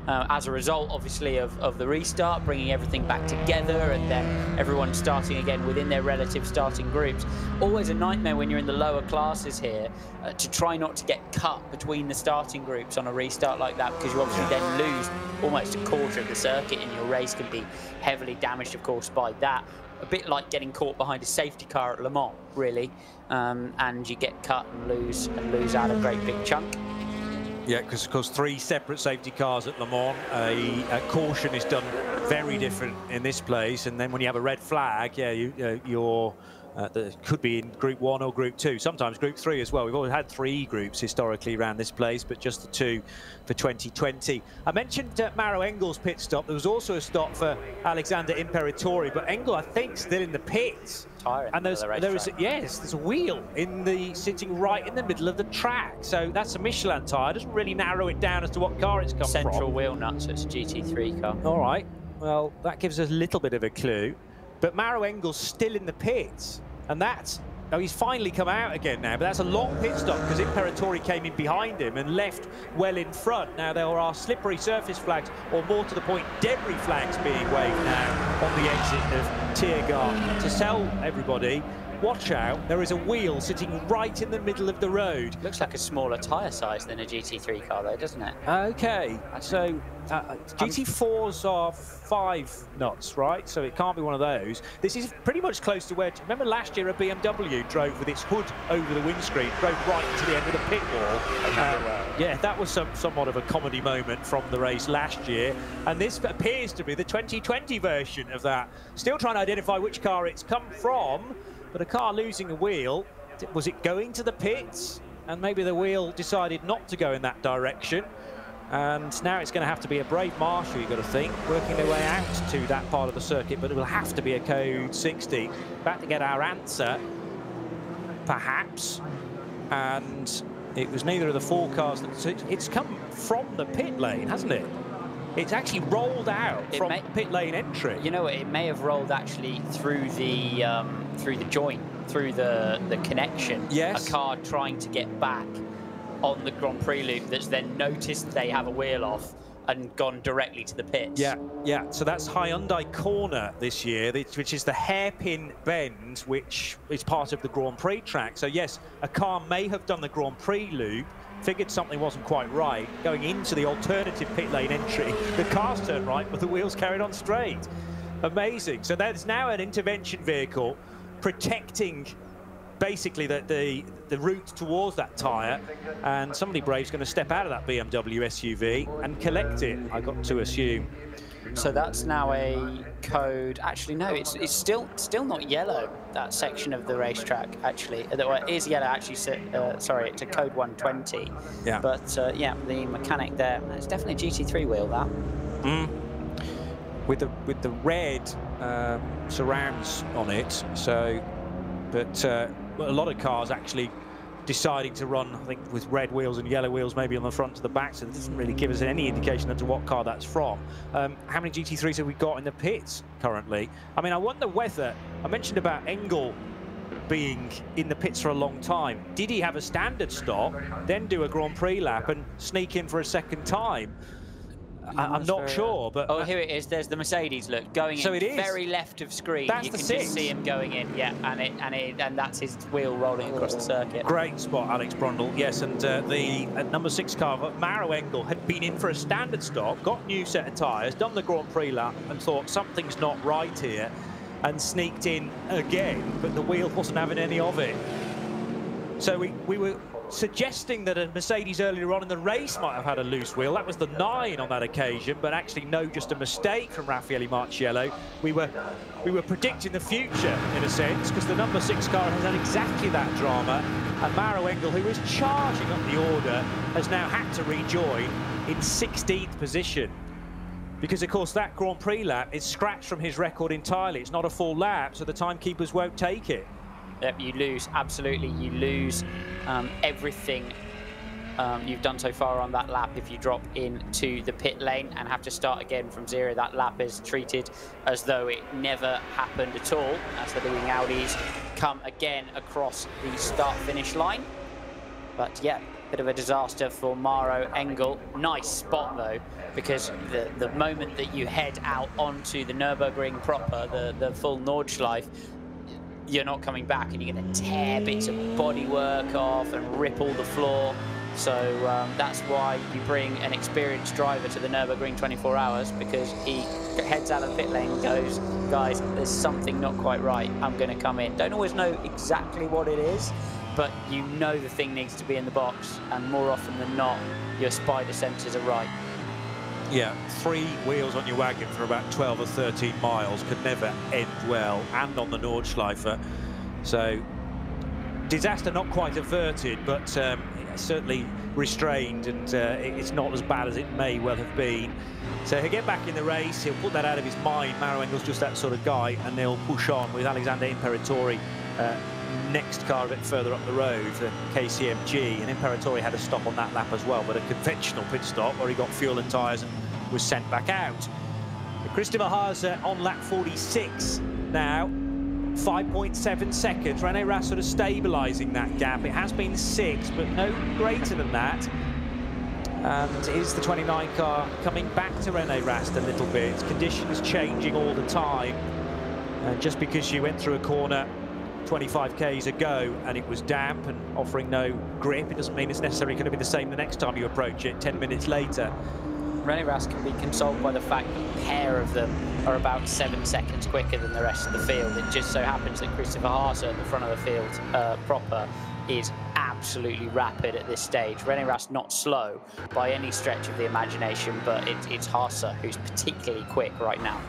as a result, obviously, of the restart, bringing everything back together, and then everyone starting again within their relative starting groups. Always a nightmare when you're in the lower classes here to try not to get cut between the starting groups on a restart like that, because you obviously then lose almost a quarter of the circuit, and your race can be heavily damaged, of course, by that. A bit like getting caught behind a safety car at Le Mans, really, and you get cut and lose out a great big chunk. Yeah, because of course 3 separate safety cars at Le Mans. A caution is done very different in this place, and then when you have a red flag, yeah, you're could be in Group 1 or Group 2, sometimes Group 3 as well. We've always had 3 groups historically around this place, but just the 2 for 2020. I mentioned Maro Engel's pit stop. There was also a stop for Alexander Imperatori, but Engel, I think, still in the pits. And there's a wheel sitting right in the middle of the track. So that's a Michelin tyre. Doesn't really narrow it down as to what car it's come from. Central wheel nut, so it's a GT3 car. All right. Well, that gives us a little bit of a clue. But Maro Engel's still in the pits, and that's... Oh, he's finally come out again now, but that's a long pit stop because Imperatori came in behind him and left well in front. Now, there are slippery surface flags, or more to the point, debris flags being waved now on the exit of Tiergarten to tell everybody, watch out, there is a wheel sitting right in the middle of the road. Looks like a smaller tyre size than a GT3 car, though, doesn't it? Okay, so GT4s are 5 nuts, right? So it can't be one of those. This is pretty much close to where... Remember last year a BMW drove with its hood over the windscreen, drove right into the end of the pit wall. Yeah, that was somewhat of a comedy moment from the race last year. And this appears to be the 2020 version of that. Still trying to identify which car it's come from, but a car losing a wheel. Was it going to the pits? And maybe the wheel decided not to go in that direction. And now it's going to have to be a brave marshal, you've got to think, working their way out to that part of the circuit, but it will have to be a code 60. Back to get our answer, perhaps. And it was neither of the 4 cars. It's come from the pit lane, hasn't it? It's actually rolled out from the pit lane entry. You know what? It may have rolled actually through the joint, through the connection. Yes. A car trying to get back on the Grand Prix loop that's then noticed they have a wheel off and gone directly to the pits. Yeah. So that's Hyundai Corner this year, which is the hairpin bend, which is part of the Grand Prix track. So yes, a car may have done the Grand Prix loop, figured something wasn't quite right, going into the alternative pit lane entry. The car's turned right, but the wheels carried on straight. Amazing. So there's now an intervention vehicle protecting basically the route towards that tyre, and somebody brave's going to step out of that BMW SUV and collect it, I got to assume. So that's now a code. Actually, no, it's still not yellow, that section of the racetrack. Actually, well, it is yellow. Actually, sorry, it's a code 120. Yeah. But yeah, the mechanic there. It's definitely a GT3 wheel, that. With the red surrounds on it. So, but a lot of cars actually deciding to run, I think, with red wheels and yellow wheels maybe on the front to the back, so it doesn't really give us any indication as to what car that's from. How many GT3s have we got in the pits currently? I mean, I wonder whether, I mentioned about Engel being in the pits for a long time. Did he have a standard stop, then do a Grand Prix lap and sneak in for a second time? I'm not sure, but... Oh, here it is. There's the Mercedes, look, going so in it is. Very left of screen. That's you the can 6. just see him going in, yeah, and that's his wheel rolling across the circuit. Great spot, Alex Brundle, yes, and the number 6 car, Maro Engel, had been in for a standard stop, got new set of tyres, done the Grand Prix lap, and thought something's not right here, and sneaked in again, but the wheel wasn't having any of it. So we were suggesting that a Mercedes earlier on in the race might have had a loose wheel. That was the 9 on that occasion, but actually no, just a mistake from Raffaele Marciello. We were predicting the future in a sense, because the number 6 car has had exactly that drama, and Maro Engel, who was charging up the order, has now had to rejoin in 16th position. Because, of course, that Grand Prix lap is scratched from his record entirely. It's not a full lap, so the timekeepers won't take it. Yep, you lose, absolutely. You lose everything you've done so far on that lap if you drop into the pit lane and have to start again from 0. That lap is treated as though it never happened at all, as the leading Audis come again across the start-finish line. But yeah, Bit of a disaster for Maro Engel. Nice spot though, because the moment that you head out onto the Nürburgring proper, the full Nordschleife, you're not coming back, and you're going to tear bits of bodywork off and rip all the floor. So that's why you bring an experienced driver to the Nürburgring 24 hours, because he heads out of the pit lane and goes, guys, there's something not quite right. I'm going to come in. Don't always know exactly what it is, but you know the thing needs to be in the box, and more often than not, your spider sensors are right. Yeah, 3 wheels on your wagon for about 12 or 13 miles could never end well, and on the Nordschleife. So, disaster not quite averted, but certainly restrained, and it's not as bad as it may well have been. So he'll get back in the race, he'll put that out of his mind. Maro Engel's just that sort of guy, and they'll push on with Alexander Imperatori next car a bit further up the road, the KCMG, and Imperatori had a stop on that lap as well, but a conventional pit stop where he got fuel and tyres and was sent back out. Christopher Haase on lap 46 now, 5.7 seconds. René Rast sort of stabilising that gap. It has been 6, but no greater than that. And is the 29 car coming back to René Rast a little bit? Conditions changing all the time. And just because you went through a corner 25 k's ago and it was damp and offering no grip, it doesn't mean it's necessarily going to be the same the next time you approach it 10 minutes later. René Rast can be consoled by the fact that a pair of them are about 7 seconds quicker than the rest of the field. It just so happens that Christopher Haase at the front of the field proper is absolutely rapid at this stage. René Rast not slow by any stretch of the imagination, but it's Haase who's particularly quick right now.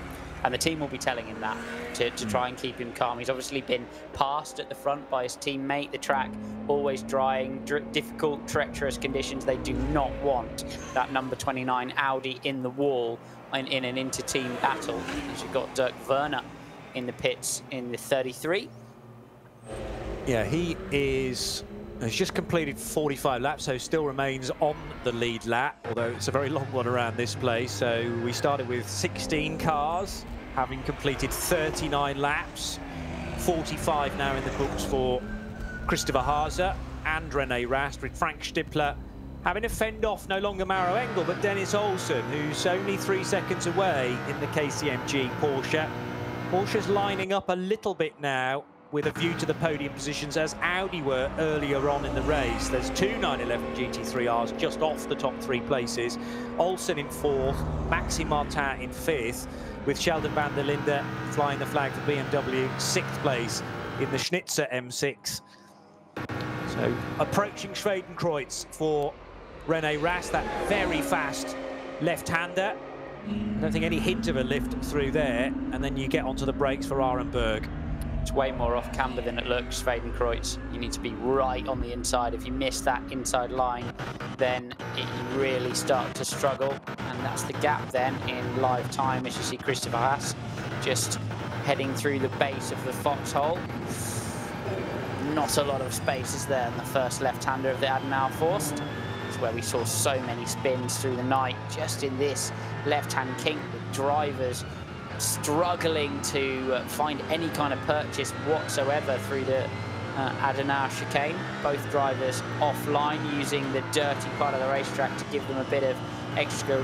And the team will be telling him that to try and keep him calm. He's obviously been passed at the front by his teammate. The track always drying, difficult, treacherous conditions. They do not want that number 29 Audi in the wall in an inter-team battle. As you've got Dirk Werner in the pits in the 33. Yeah, he's just completed 45 laps, so still remains on the lead lap, although it's a very long one around this place. So we started with 16 cars, having completed 39 laps. 45 now in the books for Christopher Haase and René Rast, with Frank Stippler having to fend off no longer Maro Engel, but Dennis Olsen, who's only 3 seconds away in the KCMG Porsche. Porsche's lining up a little bit now, with a view to the podium positions as Audi were earlier on in the race. There's 2 911 GT3Rs just off the top 3 places. Olsen in 4th, Maxime Martin in 5th, with Sheldon van der Linde flying the flag for BMW, 6th place in the Schnitzer M6. So approaching Schwedenkreuz for René Rast, that very fast left-hander. I don't think any hint of a lift through there, and then you get onto the brakes for Arenberg. It's way more off camber than it looks, Schwedenkreuz. You need to be right on the inside. If you miss that inside line, then you really start to struggle. And that's the gap then in live time, as you see Christopher Haase just heading through the base of the foxhole. Not a lot of space is there in the first left-hander of the Adenauer Forst. It's where we saw so many spins through the night, just in this left-hand kink with drivers struggling to find any kind of purchase whatsoever through the Adenauer chicane. Both drivers offline, using the dirty part of the racetrack to give them a bit of extra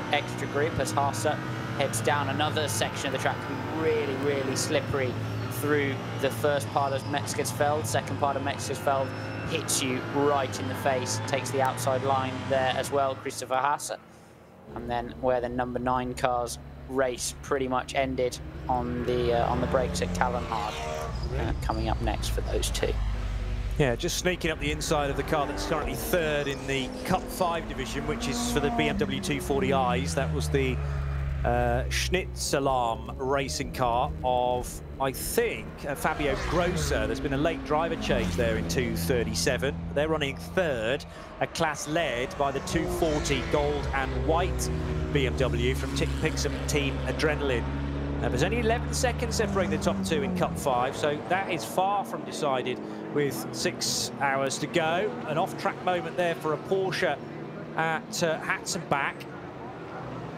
grip as Haase heads down another section of the track. Can be really, really slippery through the first part of Metzgersfeld. Second part of Metzgersfeld hits you right in the face, takes the outside line there as well, Christopher Haase. And then where the number 9 cars race pretty much ended on the brakes at Kallenhard, coming up next for those 2. Yeah, just sneaking up the inside of the car that's currently 3rd in the Cup 5 division, which is for the BMW 240i's. That was the Schnitzelaum racing car of, I think, Fabio Grosser. There's been a late driver change there in 237. They're running 3rd, a class led by the 240 gold and white BMW from Tick Pixum Team Adrenaline. There's only 11 seconds separating the top 2 in Cup 5, so that is far from decided with 6 hours to go. An off-track moment there for a Porsche at Hatzenbach,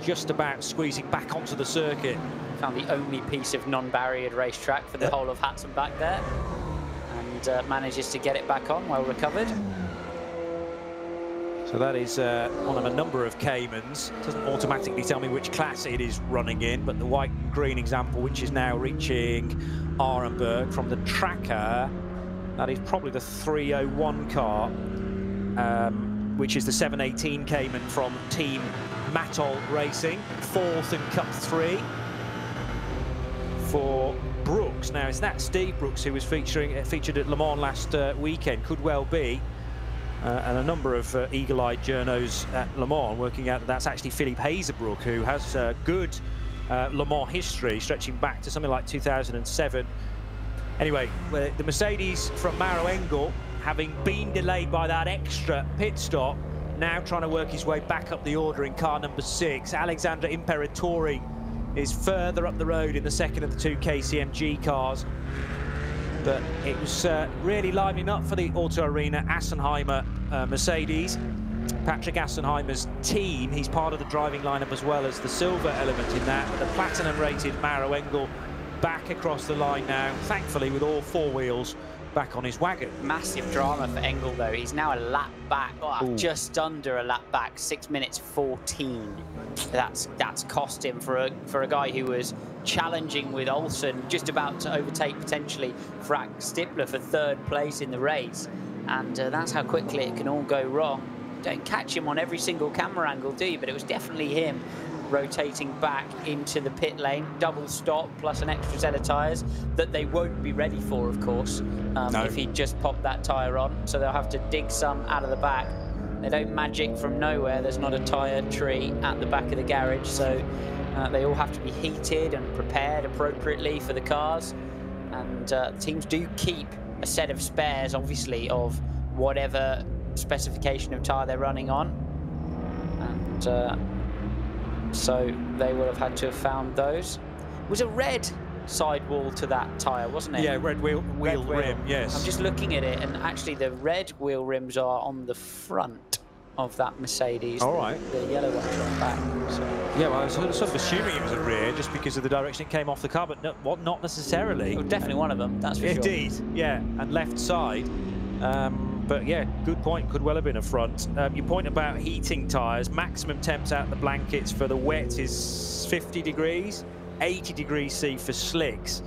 just about squeezing back onto the circuit. Found the only piece of non-barriered racetrack for the whole of Hatzenbach there, and manages to get it back on, well recovered. So that is one of a number of Caymans. Doesn't automatically tell me which class it is running in, but the white and green example, which is now reaching Arenberg from the tracker, that is probably the 301 car, which is the 718 Cayman from Team Matol Racing. 4th in Cup 3 for Brooks. Now, is that Steve Brooks who was featured at Le Mans last weekend? Could well be. And a number of eagle-eyed journos at Le Mans working out that that's actually Philippe Hazerbrook, who has good Le Mans history stretching back to something like 2007. Anyway, the Mercedes from Maro Engel, having been delayed by that extra pit stop, now trying to work his way back up the order in car number 6. Alexandre Imperatori is further up the road in the second of the 2 KCMG cars. But it was really livening up for the Auto Arena Assenheimer Mercedes. Patrick Assenheimer's team, he's part of the driving lineup as well as the silver element in that. But the platinum-rated Maro Engel back across the line now, thankfully with all 4 wheels back on his wagon. Massive drama for Engel though. He's now a lap back, just under a lap back, 6 minutes 14. That's cost him for a guy who was challenging with Olsen, just about to overtake potentially Frank Stippler for 3rd place in the race. And that's how quickly it can all go wrong. Don't catch him on every single camera angle, do you? But it was definitely him rotating back into the pit lane, double stop plus an extra set of tyres that they won't be ready for, of course, if he just popped that tyre on. So they'll have to dig some out of the back. They don't magic from nowhere. There's not a tyre tree at the back of the garage, so they all have to be heated and prepared appropriately for the cars. And teams do keep a set of spares, obviously, of whatever specification of tyre they're running on. And so they will have had to have found those. It was a red sidewall to that tyre, wasn't it? Yeah, red wheel rim, yes. I'm just looking at it, and actually the red wheel rims are on the front of that Mercedes. All right. The yellow ones are on back. So. Yeah, well, I was sort of assuming it was a rear just because of the direction it came off the car, but not necessarily. Well, definitely one of them, that's for sure. Indeed, yeah, and left side. But yeah, good point, could well have been a front. Your point about heating tyres, maximum temps out the blankets for the wet is 50 degrees, 80 degrees C for slicks.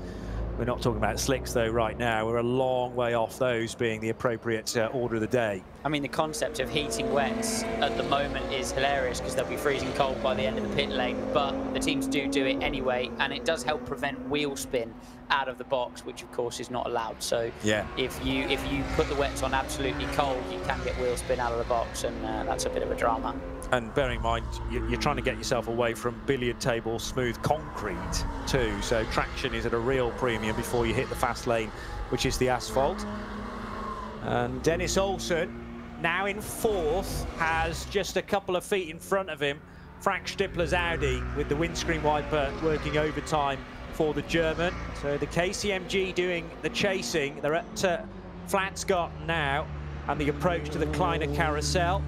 We're not talking about slicks though right now. We're a long way off those being the appropriate order of the day. I mean, the concept of heating wets at the moment is hilarious because they'll be freezing cold by the end of the pit lane, but the teams do it anyway, and it does help prevent wheel spin out of the box, which of course is not allowed. So yeah, if you put the wets on absolutely cold, you can get wheel spin out of the box, and that's a bit of a drama. And bearing in mind, you're trying to get yourself away from billiard table smooth concrete too, so traction is at a real premium before you hit the fast lane, which is the asphalt. And Dennis Olsen, now in 4th, has just a couple of feet in front of him Frank Stippler's Audi, with the windscreen wiper working overtime for the German. So the KCMG doing the chasing. They're at Flansgarten now, and the approach to the Kleiner Carousel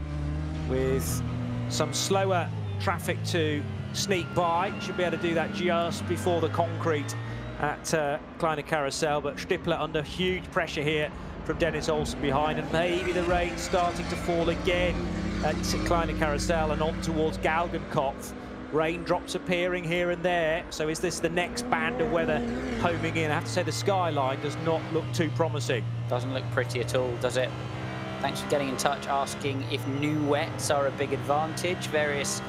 with some slower traffic to sneak by. Should be able to do that just before the concrete at Kleiner Carousel, but Stippler under huge pressure here from Dennis Olsen behind, and maybe the rain starting to fall again at Kleiner Carousel and on towards Galgenkopf. Raindrops appearing here and there, so is this the next band of weather homing in? I have to say the skyline does not look too promising. Doesn't look pretty at all, does it? Thanks for getting in touch, asking if new wets are a big advantage. Various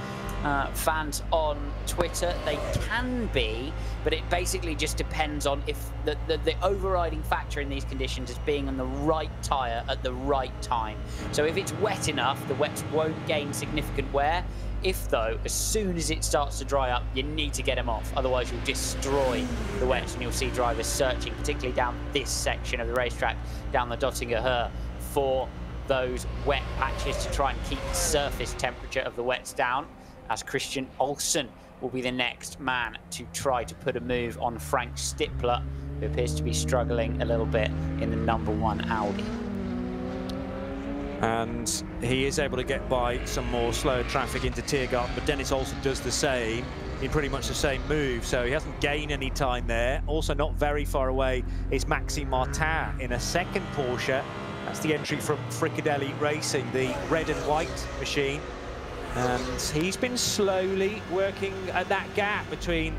fans on Twitter, they can be, but it basically just depends on if the overriding factor in these conditions is being on the right tyre at the right time. So if it's wet enough, the wets won't gain significant wear. If though, as soon as it starts to dry up, you need to get them off, otherwise you'll destroy the wets, and you'll see drivers searching, particularly down this section of the racetrack, down the Dottinger Höhe, for those wet patches to try and keep the surface temperature of the wets down, as Christian Olsen will be the next man to try to put a move on Frank Stippler, who appears to be struggling a little bit in the #1 Audi. And he is able to get by some more slower traffic into Tiergarten, but Dennis Olsen does the same in pretty much the same move, so he hasn't gained any time there. Also not very far away is Maxime Martin in a second Porsche, That's the entry from Fricadelli Racing, the red and white machine. And he's been slowly working at that gap between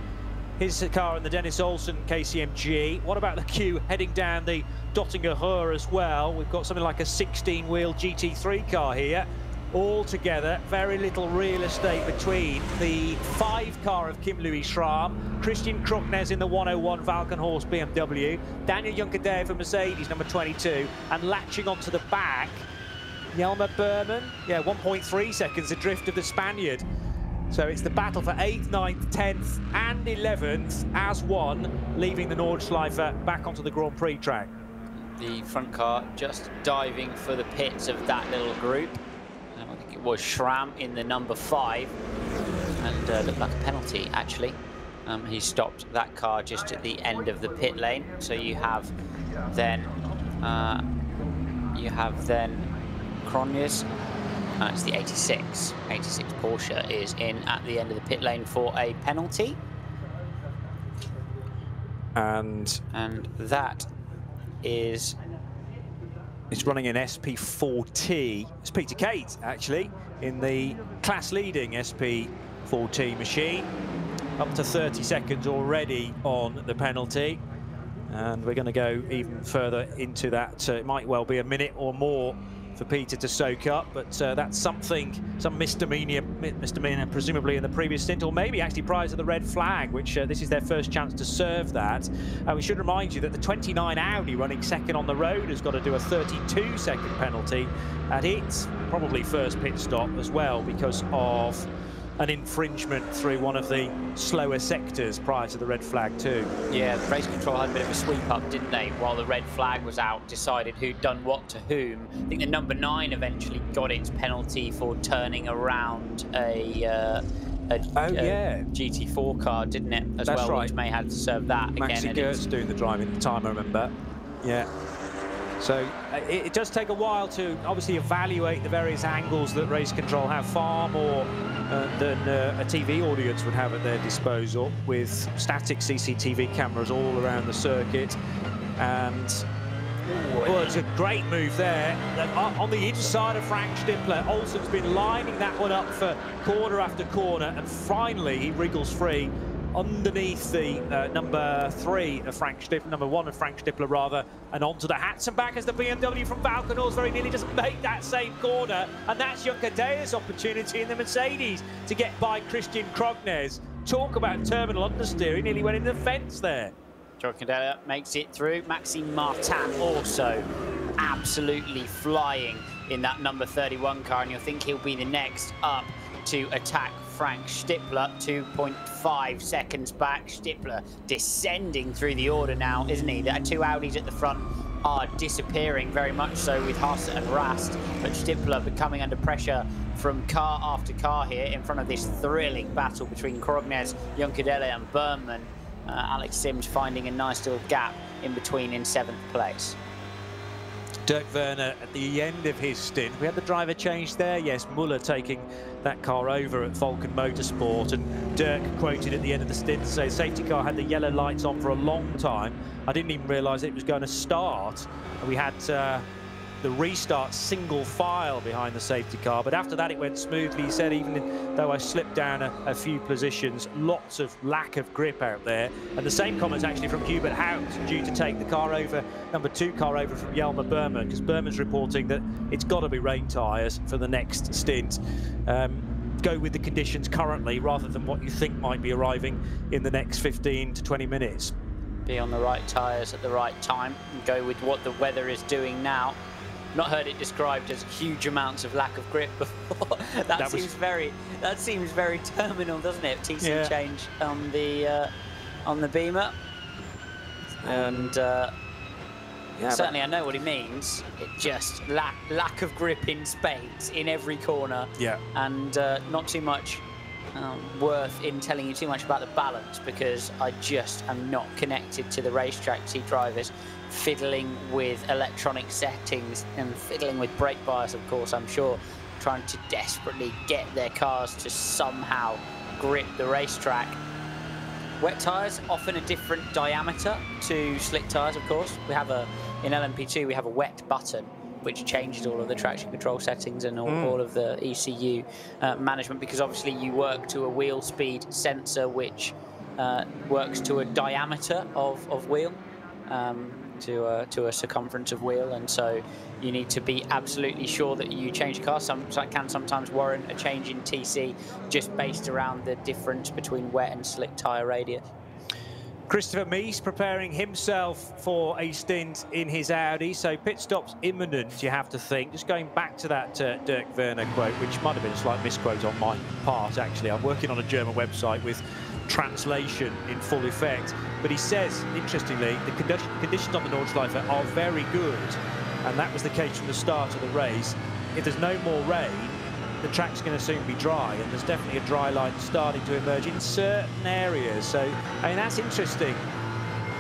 his car and the Dennis Olsen KCMG. What about the queue heading down the Dottinger Höhe as well? We've got something like a 16-wheel GT3 car here. All together, very little real estate between the 5 car of Kim Louis Schramm, Christian Krugnes in the 101 Valkenhorst BMW, Daniel Juncadella for Mercedes, number 22, and latching onto the back, Jelmer Berman, 1.3 seconds adrift of the Spaniard. So it's the battle for 8th, 9th, 10th and 11th as one, leaving the Nordschleife back onto the Grand Prix track. The front car just diving for the pits of that little group. I think it was Schramm in the number 5, and looked like a penalty actually. He stopped that car just at the end of the pit lane. So you have then Krugnes. It's the 86 Porsche is in at the end of the pit lane for a penalty, and that is. It's running an SP4T. It's Peter Kate, actually, in the class-leading SP4T machine. Up to 30 seconds already on the penalty. And we're going to go even further into that. It might well be a minute or more for Peter to soak up, but that's some misdemeanor presumably in the previous stint, or maybe actually prior to the red flag, which this is their first chance to serve that. We should remind you that the 29 Audi running second on the road has got to do a 32-second penalty at its probably first pit stop as well, because of an infringement through one of the slower sectors prior to the red flag too. Yeah, the race control had a bit of a sweep up, didn't they? While the red flag was out, decided who'd done what to whom. I think the number 9 eventually got its penalty for turning around a GT4 car, didn't it? As That's well, right. Which may have to serve that Maxi again. Gertz doing the driving at the time, I remember. Yeah. So it does take a while to obviously evaluate the various angles that race control have, far more than a TV audience would have at their disposal, with static CCTV cameras all around the circuit. And well, it's a great move there. On the inside of Frank Stippler, Olsen's been lining that one up for corner after corner, and finally he wriggles free underneath the number 3 of Frank Stippler, number 1 of Frank Stippler rather, and onto the Hatzenbach as the BMW from Valkenhorst very nearly doesn't make that same corner, and that's Juncadella's opportunity in the Mercedes to get by Christian Krugnes. Talk about terminal understeer, he nearly went into the fence there. Juncadella makes it through. Maxime Martin also absolutely flying in that number 31 car, and you'll think he'll be the next up to attack Frank Stippler. 2.5 seconds back. Stippler descending through the order now, isn't he? The 2 Audis at the front are disappearing, very much so, with Haas and Rast, but Stippler becoming under pressure from car after car here in front of this thrilling battle between Krugnes, Juncadella and Berman. Alex Sims finding a nice little gap in between in 7th place. Dirk Werner at the end of his stint. We had the driver change there. Yes, Muller taking that car over at Vulcan Motorsport, and Dirk quoted at the end of the stint to say safety car had the yellow lights on for a long time. I didn't even realise it was going to start. And we had the restart single file behind the safety car, but after that it went smoothly. He said, even though I slipped down a few positions, lots of lack of grip out there. And the same comments actually from Hubert Hout, due to take the car over, number 2 car over from Jelmer Berman, because Berman's reporting that it's got to be rain tyres for the next stint. Go with the conditions currently rather than what you think might be arriving in the next 15 to 20 minutes. Be on the right tyres at the right time and go with what the weather is doing now. Not heard it described as huge amounts of lack of grip before. that seems very terminal, doesn't it? TC change on the Beamer, and certainly I know what he means. It just lack of grip in spades in every corner. Yeah, and not too much worth in telling you too much about the balance, because I just am not connected to the racetrack. See drivers fiddling with electronic settings and fiddling with brake bias, of course, I'm sure, trying to desperately get their cars to somehow grip the racetrack. Wet tyres, often a different diameter to slick tyres, of course. We have in LMP2, we have a wet button, which changes all of the traction control settings and all of the ECU management, because obviously you work to a wheel speed sensor which works to a diameter of wheel, to a circumference of wheel, and so you need to be absolutely sure that you change the car. That can sometimes warrant a change in TC just based around the difference between wet and slick tyre radius. Christopher Mies preparing himself for a stint in his Audi, so pit stop's imminent, you have to think. Just going back to that Dirk Werner quote, which might have been a slight misquote on my part, actually. I'm working on a German website with translation in full effect, but he says, interestingly, the conditions on the Nordschleife are very good, and that was the case from the start of the race. If there's no more rain, the track's going to soon be dry, and there's definitely a dry line starting to emerge in certain areas. So, I mean, that's interesting.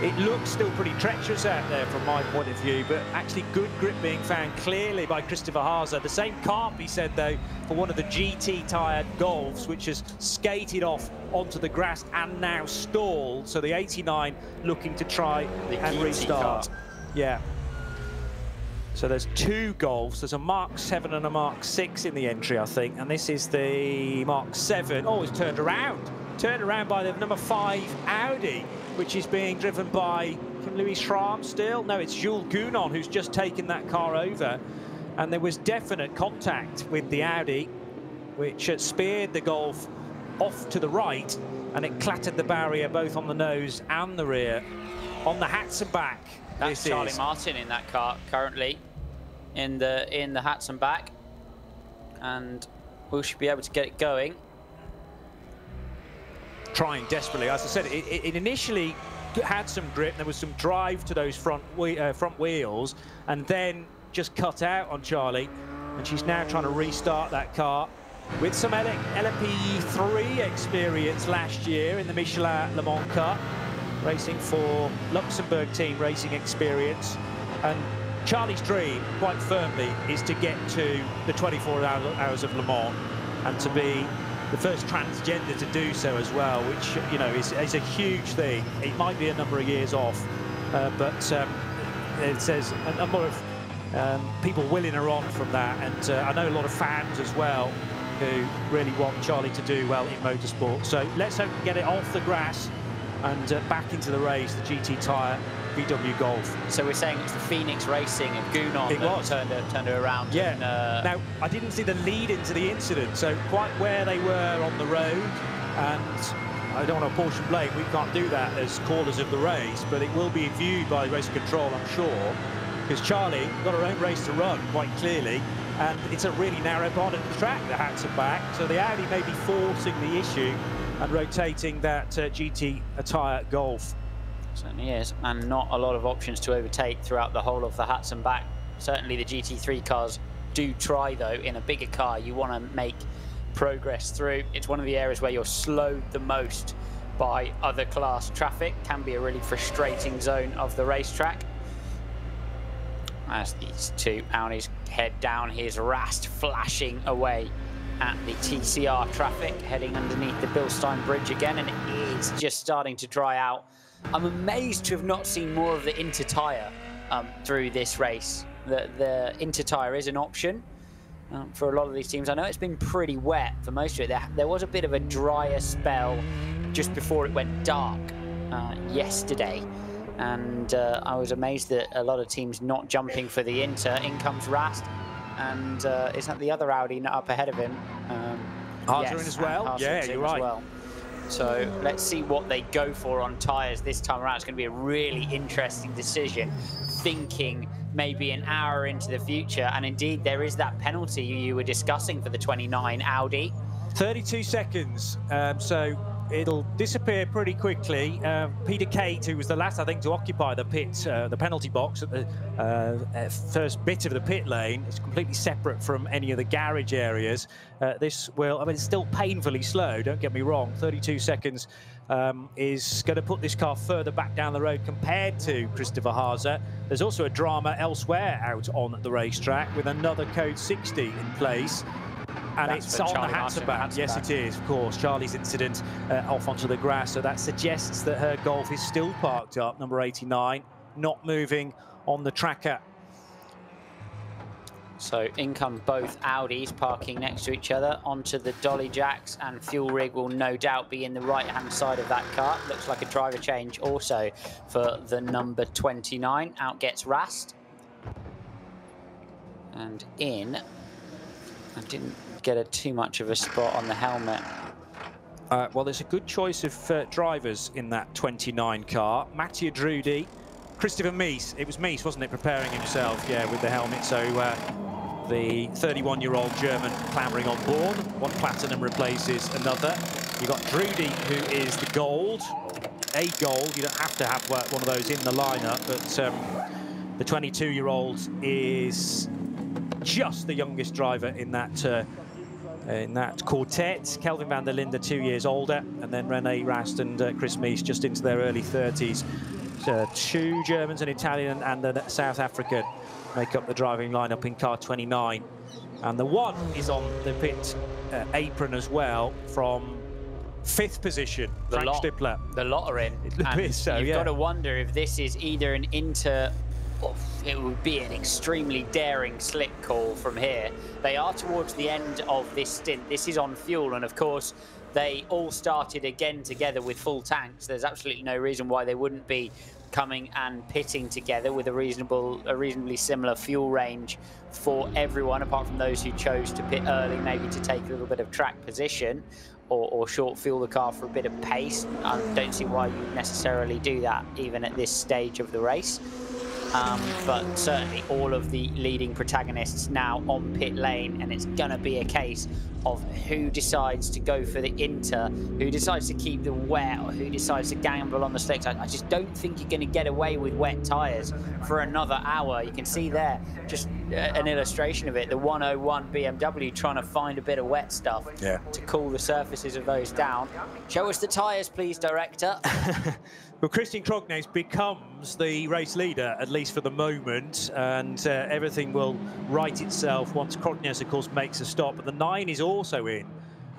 It looks still pretty treacherous out there from my point of view, but actually good grip being found clearly by Christopher Haase. The same can't be said, though, for one of the GT-tired Golfs, which has skated off onto the grass and now stalled. So the 89 looking to try and restart. Yeah. So there's two Golfs. There's a Mark 7 and a Mark 6 in the entry, I think. And this is the Mark 7. Oh, it's turned around. Turned around by the number 5 Audi, which is being driven by Louis Schramm still. No, it's Jules Gounon who's just taken that car over. And there was definite contact with the Audi, which speared the Golf off to the right, and it clattered the barrier both on the nose and the rear. On the Hatzenbach. That's Charlie Martin in that car currently in the Hatzenbach, and we should be able to get it going. Trying desperately. As I said, it initially had some grip. There was some drive to those front wheels, and then just cut out on Charlie. And she's now trying to restart that car with some LMP3 experience last year in the Michelin Le Mans Cup, racing for Luxembourg team racing experience. And Charlie's dream, quite firmly, is to get to the 24 hours of Le Mans and to be the first transgender to do so as well, which, you know, is a huge thing. It might be a number of years off, but it says a number of people willing her on from that, and I know a lot of fans as well who really want Charlie to do well in motorsport. So let's hope we get it off the grass and back into the race, the GT tyre VW Golf. So we're saying it's the Phoenix Racing of Gounon that turned her around. Yeah. And, now, I didn't see the lead into the incident, so quite where they were on the road, and I don't want to apportion blame, we can't do that as callers of the race, but it will be viewed by race control, I'm sure, because Charlie got her own race to run, quite clearly, and it's a really narrow part of the track, the Hatzenbach, so the Audi may be forcing the issue and rotating that GT tyre Golf. Certainly is, and not a lot of options to overtake throughout the whole of the Hatzenbach. Certainly the GT3 cars do try, though. In a bigger car, you want to make progress through. It's one of the areas where you're slowed the most by other class traffic. Can be a really frustrating zone of the racetrack. As these two Audis head down, here's Rast flashing away at the TCR traffic, heading underneath the Bilstein Bridge again, and it is just starting to dry out. I'm amazed to have not seen more of the inter-tyre through this race. The inter-tyre is an option for a lot of these teams. I know it's been pretty wet for most of it. There was a bit of a drier spell just before it went dark yesterday, and I was amazed that a lot of teams not jumping for the inter. In comes Rast, and is that the other Audi up ahead of him? Haase in as well? Yeah, you're right. Well. So let's see what they go for on tyres this time around. It's going to be a really interesting decision, thinking maybe an hour into the future. And indeed, there is that penalty you were discussing for the 29 Audi. 32 seconds, so it'll disappear pretty quickly. Peter Kate, who was the last, I think, to occupy the pit, the penalty box at the first bit of the pit lane, is completely separate from any of the garage areas. This will, I mean, it's still painfully slow, don't get me wrong. 32 seconds is going to put this car further back down the road compared to Christopher Haase. There's also a drama elsewhere out on the racetrack with another code 60 in place. And that's it's on the Hatzenbach. Yes, it is, of course. Charlie's incident off onto the grass. So that suggests that her Golf is still parked up, number 89, not moving on the tracker. So in come both Audis parking next to each other onto the dolly jacks, and fuel rig will no doubt be in the right-hand side of that car. Looks like a driver change also for the number 29. Out gets Rast. And in, I didn't get too much of a spot on the helmet. Well, there's a good choice of drivers in that 29 car. Mattia Drudi, Christopher Mies. It was Mies, wasn't it, preparing himself, yeah, with the helmet. So the 31-year-old German clambering on board. One platinum replaces another. You've got Drudi, who is the gold. A gold. You don't have to have one of those in the lineup, but the 22-year-old is just the youngest driver in that quartet. Kelvin van der Linde 2 years older, and then René Rast and Chris Mies just into their early 30s. So 2 Germans, an Italian and a South African make up the driving lineup in car 29. And the one is on the pit apron as well from 5th position. The lot are in. And so, you've yeah. got to wonder if this is either an it would be an extremely daring slick call from here. They are towards the end of this stint. This is on fuel, and of course they all started again together with full tanks. There's absolutely no reason why they wouldn't be coming and pitting together with a reasonably similar fuel range for everyone, apart from those who chose to pit early, maybe to take a little bit of track position or short fuel the car for a bit of pace. I don't see why you necessarily do that even at this stage of the race. But certainly all of the leading protagonists now on pit lane, and it's going to be a case of who decides to go for the inter, who decides to keep the wet, or who decides to gamble on the slicks. I just don't think you're going to get away with wet tyres for another hour. You can see there just an illustration of it, the 101 BMW trying to find a bit of wet stuff to cool the surfaces of those down. Show us the tyres, please, director. Well, Christian Krognes becomes the race leader, at least for the moment, and everything will right itself once Krognes, of course, makes a stop. But the 9 is also in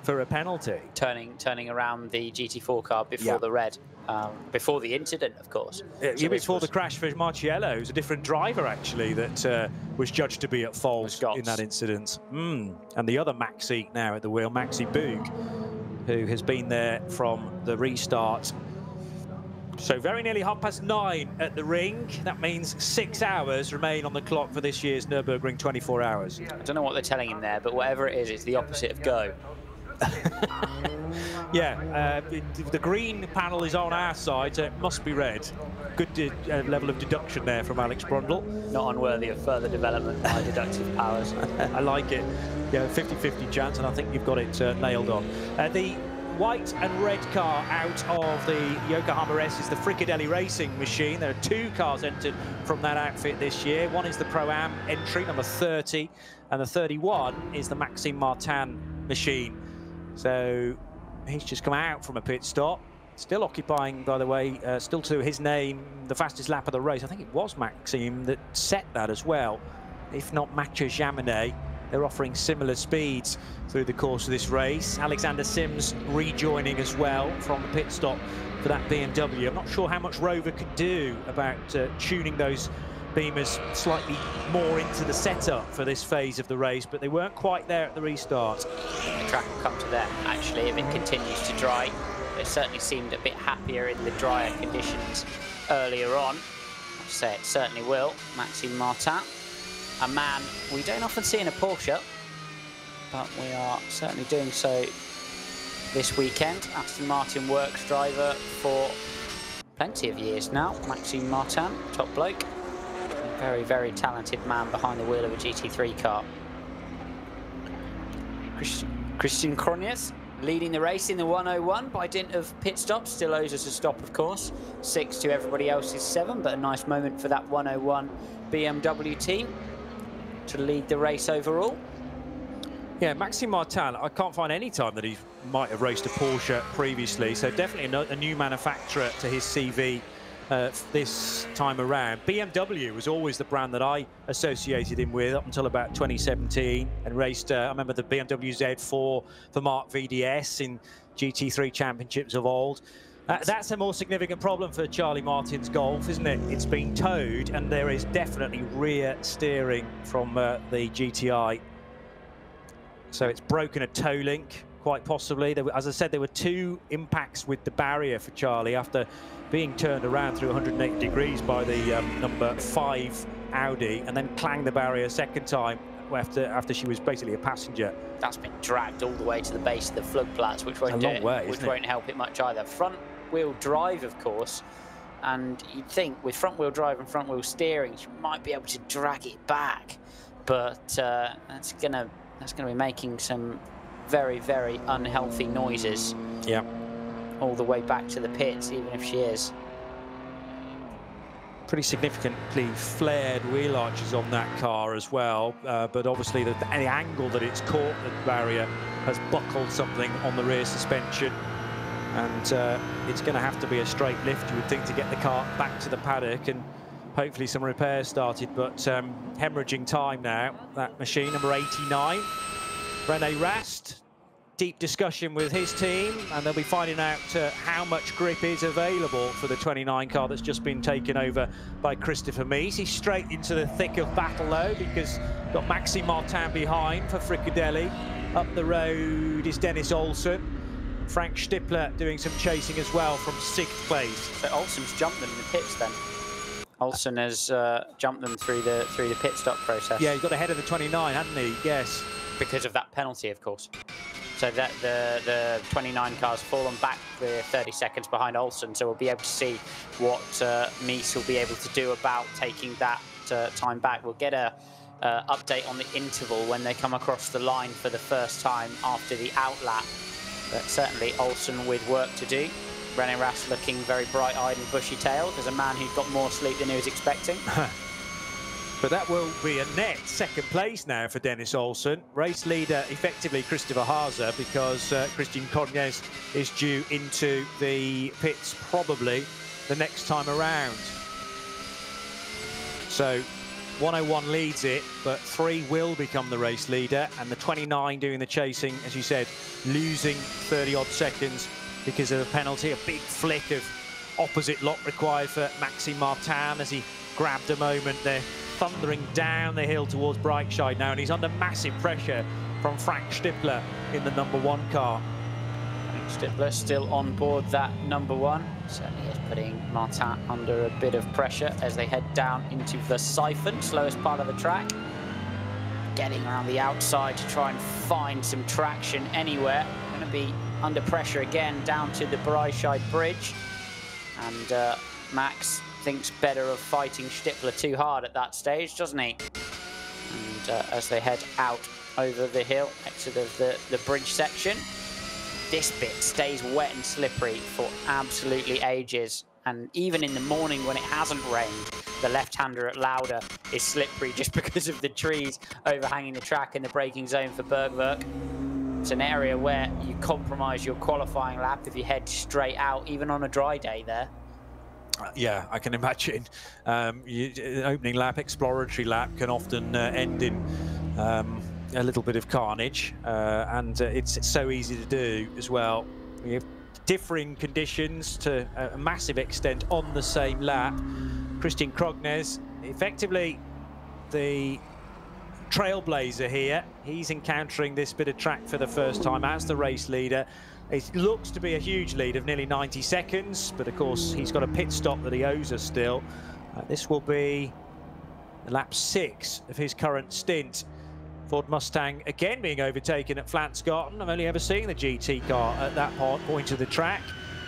for a penalty. Turning around the GT4 car before the red, before the incident, of course. So before the crash for Marciello, who's a different driver, actually, that was judged to be at fault in that incident. And the other Maxi now at the wheel, Maxi Boog, who has been there from the restart. So very nearly 9:30 at the ring. That means 6 hours remain on the clock for this year's Nürburgring 24 hours. I don't know what they're telling him there, but whatever it is, it's the opposite of go. The green panel is on our side, so it must be red. Good level of deduction there from Alex Brundle. Not unworthy of further development by deductive powers. I like it. Yeah, 50-50 chance, and I think you've got it nailed on. The white and red car out of the Yokohama S is the Frickadelli Racing machine. There are 2 cars entered from that outfit this year. One is the Pro-Am entry, number 30, and the 31 is the Maxime Martin machine. So he's just come out from a pit stop, still occupying, by the way, still to his name, the fastest lap of the race. I think it was Maxime that set that as well, if not Mathieu Jaminet. They're offering similar speeds through the course of this race. Alexander Sims rejoining as well from the pit stop for that BMW. I'm not sure how much Rover could do about tuning those Beamers slightly more into the setup for this phase of the race, but they weren't quite there at the restart. The track will come to them, actually, if it continues to dry. They certainly seemed a bit happier in the drier conditions earlier on. I'd say it certainly will. Maxime Martin, a man we don't often see in a Porsche, but we are certainly doing so this weekend. Aston Martin works driver for plenty of years now. Maxime Martin, top bloke. A very, very talented man behind the wheel of a GT3 car. Christian Krognes leading the race in the 101 by dint of pit stops. Still owes us a stop, of course. 6 to everybody else's 7, but a nice moment for that 101 BMW team to lead the race overall. Yeah, Maxime Martin, I can't find any time that he might have raced a Porsche previously, so definitely a new manufacturer to his CV this time around. BMW was always the brand that I associated him with up until about 2017, and raced, I remember the BMW Z4 for Mark VDS in GT3 championships of old. That's a more significant problem for Charlie Martin's Golf, isn't it? It's been towed, and there is definitely rear steering from the GTI. So it's broken a toe link, quite possibly. As I said, there were 2 impacts with the barrier for Charlie after being turned around through 180 degrees by the number 5 Audi, and then clanged the barrier a second time after she was basically a passenger. That's been dragged all the way to the base of the floodplaats, which won't do it, which won't help it much either. Front-wheel drive, of course, and you'd think with front-wheel drive and front-wheel steering, you might be able to drag it back, but that's gonna be making some very, very unhealthy noises. Yeah. All the way back to the pits, even if she is. Pretty significantly flared wheel arches on that car as well, but obviously the angle that it's caught the barrier has buckled something on the rear suspension, and it's going to have to be a straight lift, you would think, to get the car back to the paddock, and hopefully some repairs started, but hemorrhaging time now, that machine, number 89. René Rast, deep discussion with his team, and they'll be finding out how much grip is available for the 29 car that's just been taken over by Christopher Mies. He's straight into the thick of battle though, because got Maxime Martin behind for Fricadelli. Up the road is Dennis Olsen. Frank Stippler doing some chasing as well from 6th place. So Olsen's jumped them in the pits then. Olsen has jumped them through the pit stop process. Yeah, he got ahead of the 29, hadn't he? Yes. Because of that penalty, of course. So that the 29 car's fallen back 30 seconds behind Olsen, so we'll be able to see what Mies will be able to do about taking that time back. We'll get a update on the interval when they come across the line for the first time after the outlap. But certainly Olsen with work to do. René Rast looking very bright-eyed and bushy-tailed as a man who's got more sleep than he was expecting. But that will be a net 2nd place now for Dennis Olsen. Race leader, effectively, Christopher Haase, because Christian Cognes is due into the pits probably the next time around. So 101 leads it, but 3 will become the race leader, and the 29 doing the chasing, as you said, losing 30-odd seconds because of a penalty, a big flick of opposite lock required for Maxime Martin as he grabbed a moment there. Thundering down the hill towards Breitscheid now, and he's under massive pressure from Frank Stippler in the number 1 car. Frank Stippler still on board that number 1. Certainly is putting Martin under a bit of pressure as they head down into the siphon, slowest part of the track. Getting around the outside to try and find some traction anywhere. Going to be under pressure again down to the Breitscheid bridge. And Max thinks better of fighting Stippler too hard at that stage, doesn't he? And as they head out over the hill, exit of the bridge section, this bit stays wet and slippery for absolutely ages. And even in the morning when it hasn't rained, the left-hander at Lauda is slippery just because of the trees overhanging the track in the braking zone for Bergwerk. It's an area where you compromise your qualifying lap if you head straight out, even on a dry day there. Yeah, I can imagine. Opening lap, exploratory lap can often end in a little bit of carnage, and it's so easy to do as well. We have differing conditions to a massive extent on the same lap. Christian Cognes, effectively the trailblazer here. He's encountering this bit of track for the first time as the race leader. It looks to be a huge lead of nearly 90 seconds, but of course he's got a pit stop that he owes us still. This will be lap 6 of his current stint. Ford Mustang again being overtaken at Flansgarten. I've only ever seen the GT car at that point of the track.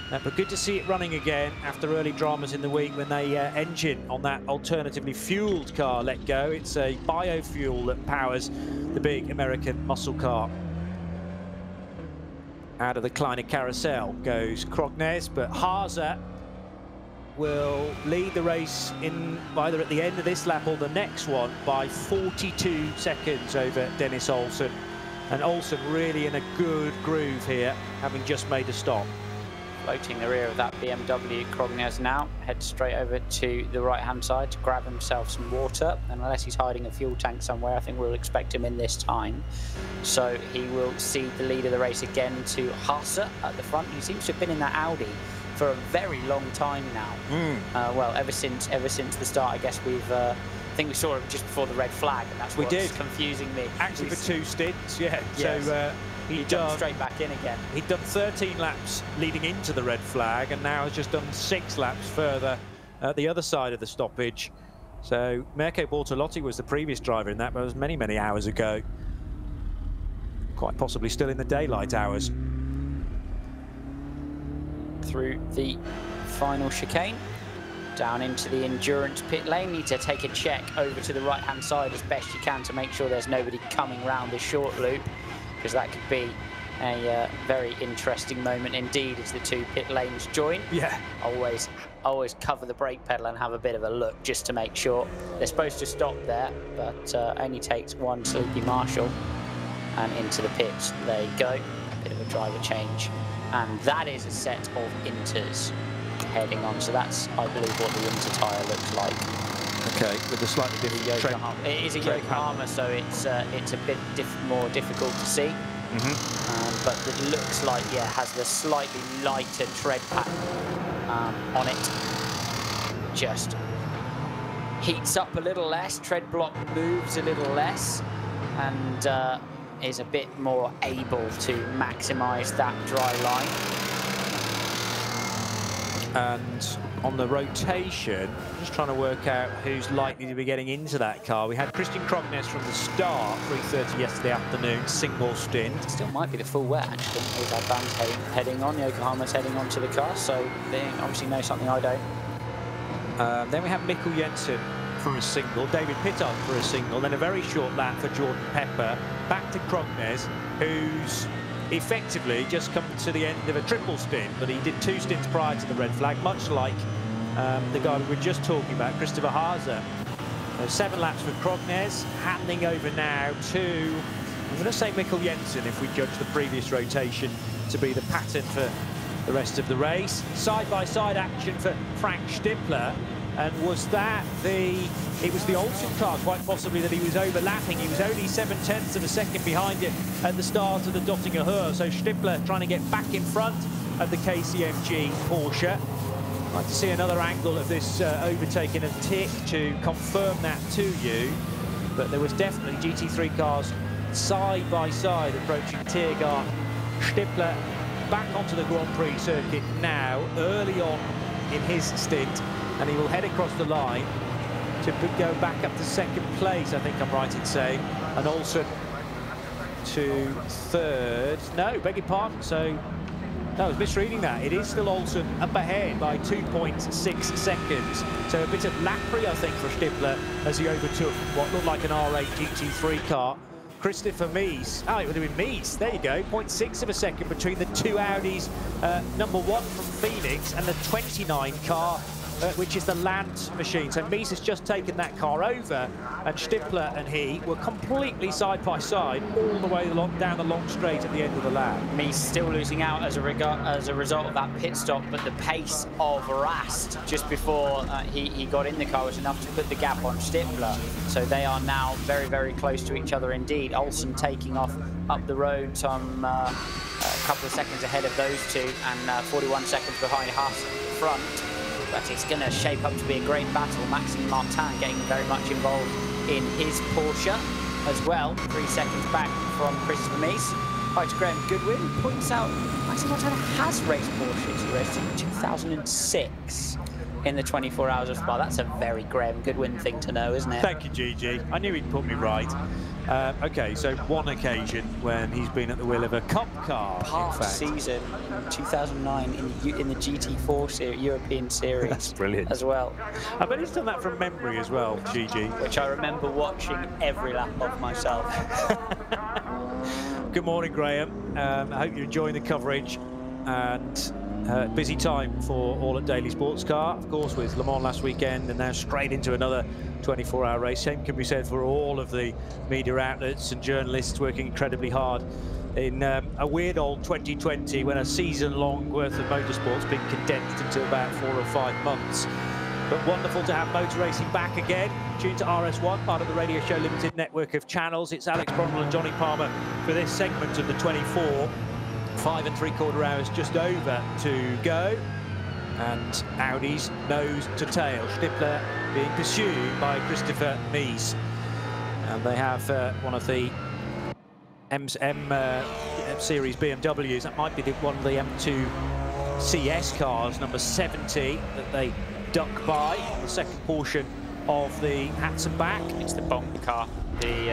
But good to see it running again after early dramas in the week when the engine on that alternatively fueled car let go. It's a biofuel that powers the big American muscle car. Out of the Kleine Carousel goes Cognes, but Haase will lead the race in either at the end of this lap or the next one by 42 seconds over Dennis Olsen. And Olsen really in a good groove here, having just made a stop. Floating the rear of that BMW, Cognes now heads straight over to the right-hand side to grab himself some water. And unless he's hiding a fuel tank somewhere, I think we'll expect him in this time. So he will cede the lead of the race again to Haase at the front. He seems to have been in that Audi for a very long time now. Well, ever since the start, I guess we've. I think we saw him just before the red flag, and that's what's confusing me. Actually, for 2 stints, yeah. Yes. So he jumped straight back in again. He'd done 13 laps leading into the red flag, and now has just done 6 laps further at the other side of the stoppage. So Mirko Bortolotti was the previous driver in that, but it was many, many hours ago. Quite possibly still in the daylight hours. Through the final chicane, down into the endurance pit lane. Need to take a check over to the right-hand side as best you can to make sure there's nobody coming round this short loop, because that could be a very interesting moment indeed as the 2 pit lanes join. Yeah. Always cover the brake pedal and have a bit of a look just to make sure. They're supposed to stop there, but only takes 1 sleepy marshal. And into the pits, there you go. Bit of a driver change. And that is a set of inters heading on. So that's, I believe, what the inter tyre looks like. Okay, with a slightly different Yokohama. It is a Yokohama, so it's a bit more difficult to see. But it looks like, yeah, has the slightly lighter tread pattern on it. Just heats up a little less, tread block moves a little less, and is a bit more able to maximise that dry line. And on the rotation, just trying to work out who's likely to be getting into that car. We had Christian Krognes from the start, 3:30 yesterday afternoon, single stint. Still might be the full wet, actually. With our bands heading on, Yokohama's heading on to the car, so they obviously know something I don't. Then we have Mikkel Jensen for a single, David Pittard for a single, then a very short lap for Jordan Pepper, back to Krognes, who's effectively just come to the end of a triple stint, but he did 2 stints prior to the red flag, much like the guy we were just talking about, Christopher Haase. 7 laps for Krognes, handing over now to, I'm going to say Mikkel Jensen if we judge the previous rotation to be the pattern for the rest of the race. Side-by-side action for Frank Stippler. And was that it was the Olsen car, quite possibly, that he was overlapping. He was only 7/10 of a second behind it at the start of the Dottinger Höhe. So Stippler trying to get back in front of the KCMG Porsche. I'd like to see another angle of this overtaking of Tick to confirm that to you. But there was definitely GT3 cars side by side approaching Tiergarten. Stippler back onto the Grand Prix circuit now, early on in his stint. And he will head across the line to go back up to 2nd place, I think I'm right in saying. And Olsen to 3rd. No, beg your pardon. So, no, I was misreading that. It is still Olsen up ahead by 2.6 seconds. So a bit of lappery, I think, for Stippler as he overtook what looked like an R8 GT3 car. Christopher Mies, it would have been Mies, there you go, 0.6 of a second between the 2 Audis, number 1 from Phoenix and the 29 car, which is the Land machine. So Mies has just taken that car over, and Stippler and he were completely side by side all the way down the long straight at the end of the lap. Mies still losing out as a result of that pit stop, but the pace of Rast just before he got in the car was enough to put the gap on Stippler. So they are now very, very close to each other indeed. Olsen taking off up the road some a couple of seconds ahead of those two, and 41 seconds behind Haas front. But it's going to shape up to be a great battle. Maxime Martin getting very much involved in his Porsche as well. 3 seconds back from Christopher Mies. Hi to Graham Goodwin, points out Maxime Martin has raced Porsches. He raced in 2006 in the 24 Hours of Spa. That's a very Graham Goodwin thing to know, isn't it? Thank you, Gigi. I knew he'd put me right. Okay, so one occasion when he's been at the wheel of a Cup car. Part season 2009 in the GT4 European Series. That's brilliant as well. I bet he's done that from memory as well, Gigi. Which I remember watching every lap of myself. Good morning, Graham. I hope you're enjoying the coverage, and busy time for all at Daily Sports Car, of course, with Le Mans last weekend and now straight into another 24-hour race. Same can be said for all of the media outlets and journalists working incredibly hard in a weird old 2020 when a season-long worth of motorsport's been condensed into about 4 or 5 months. But wonderful to have motor racing back again. Tuned to RS1, part of the Radio Show Limited network of channels. It's Alex Bromwell and Johnny Palmer for this segment of the 24. 5 3/4 hours just over to go. and Audi's nose to tail. Stippler being pursued by Christopher Mies. And they have one of the M Series BMWs. That might be one of the M2 CS cars, number 70, that they duck by on the second portion of the hats and back. It's the Bonk car, the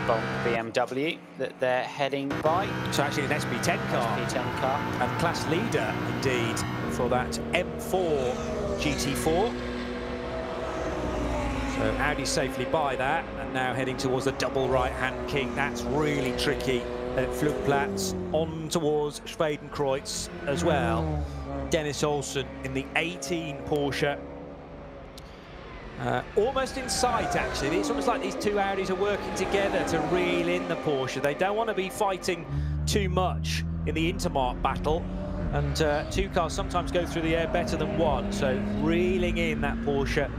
Bonk BMW that they're heading by. So actually an SP10 car. SP10 car. And class leader indeed for that M4 GT4. So Audi safely by that, and now heading towards the double right-hand king. That's really tricky at Flugplatz, on towards Schwedenkreuz as well. Dennis Olsen in the 18 Porsche. Almost in sight, actually. It's almost like these two Audis are working together to reel in the Porsche. They don't want to be fighting too much in the Intermark battle, and two cars sometimes go through the air better than one, so reeling in that Porsche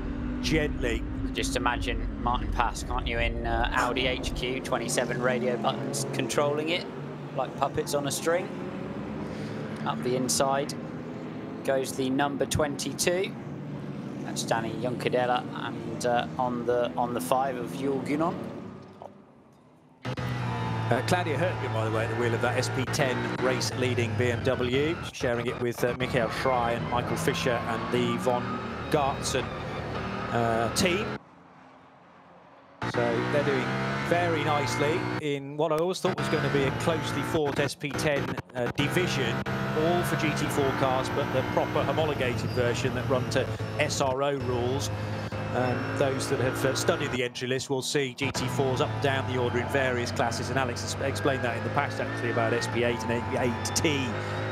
gently. Just imagine Martin Pass, can't you, in Audi HQ, 27 radio buttons controlling it like puppets on a string. Up the inside goes the number 22. That's Danny Juncadella, and on the 5 of Jules Gunon. Claudia Hurtgen, by the way, at the wheel of that SP10 race leading BMW, sharing it with Michael Schrei and Michael Fischer and the Von Gartzen team. So they're doing very nicely in what I always thought was going to be a closely fought SP10 division, all for GT4 cars, but the proper homologated version that run to SRO rules. Those that have studied the entry list will see GT4s up and down the order in various classes, and Alex has explained that in the past actually about SP8 and 8T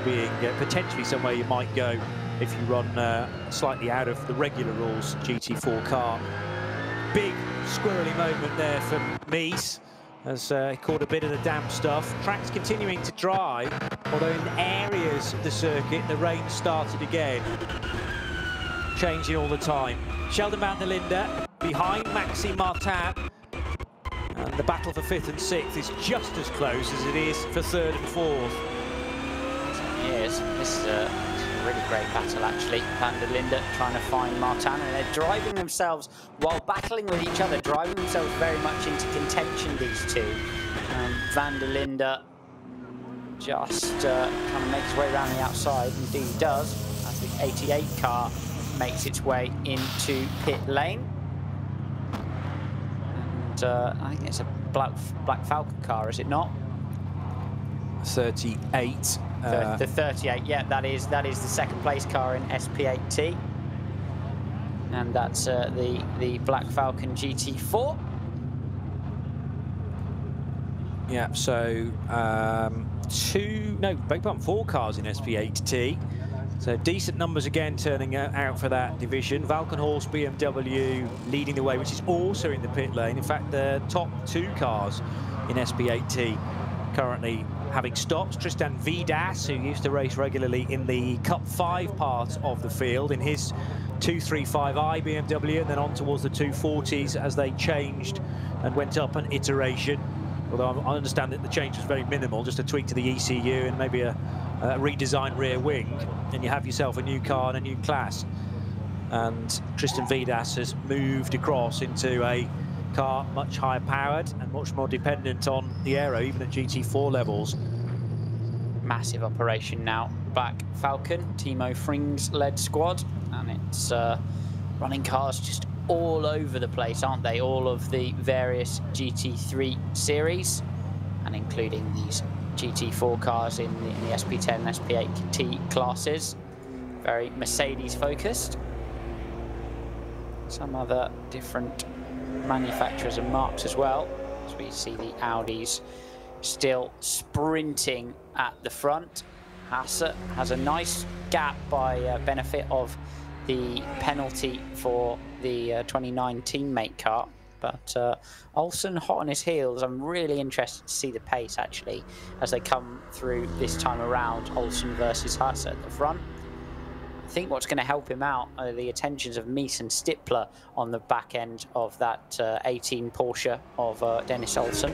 being potentially somewhere you might go if you run slightly out of the regular rules GT4 car. Big squirrely moment there for Mies as he caught a bit of the damp stuff. Track's continuing to dry, although in areas of the circuit the rain started again, changing all the time. Sheldon Vanderlinde behind Maxime Martin, and the battle for 5th and 6th is just as close as it is for 3rd and 4th. Yes, this is a really great battle actually. Vanderlinde trying to find Martin, and they're driving themselves, while battling with each other, driving themselves very much into contention, these two. Vanderlinde just kind of makes his way around the outside, indeed he does, as the 88 car makes its way into pit lane. And I think it's a Black Falcon car, is it not? 38. The 38, yeah, that is the second place car in SP8T, and that's the Black Falcon GT4. Yeah, so 4 cars in SP8T. So decent numbers again turning out for that division. Valkenhorst BMW leading the way, which is also in the pit lane. In fact, the top 2 cars in SP8T currently having stops. Tristan Vidas, who used to race regularly in the Cup 5 part of the field, in his 235i BMW, and then on towards the 240s as they changed and went up an iteration. Although I understand that the change was very minimal, just a tweak to the ECU and maybe a redesigned rear wing, and you have yourself a new car and a new class. And Tristan Vidas has moved across into a car much higher powered and much more dependent on the aero, even at GT4 levels. Massive operation now. Black Falcon, Timo Fring's led squad, and it's running cars just all over the place, aren't they? All of the various GT3 series, and including these GT4 cars in the SP10 and SP8T classes. Very Mercedes focused. Some other different manufacturers and marks as well, as we see the Audis still sprinting at the front. Hasse has a nice gap by benefit of the penalty for the 29 teammate car, but Olsen hot on his heels. I'm really interested to see the pace actually as they come through this time around. Olsen versus Hasse at the front. I think what's going to help him out are the attentions of Mies and Stippler on the back end of that 18 Porsche of Dennis Olsen.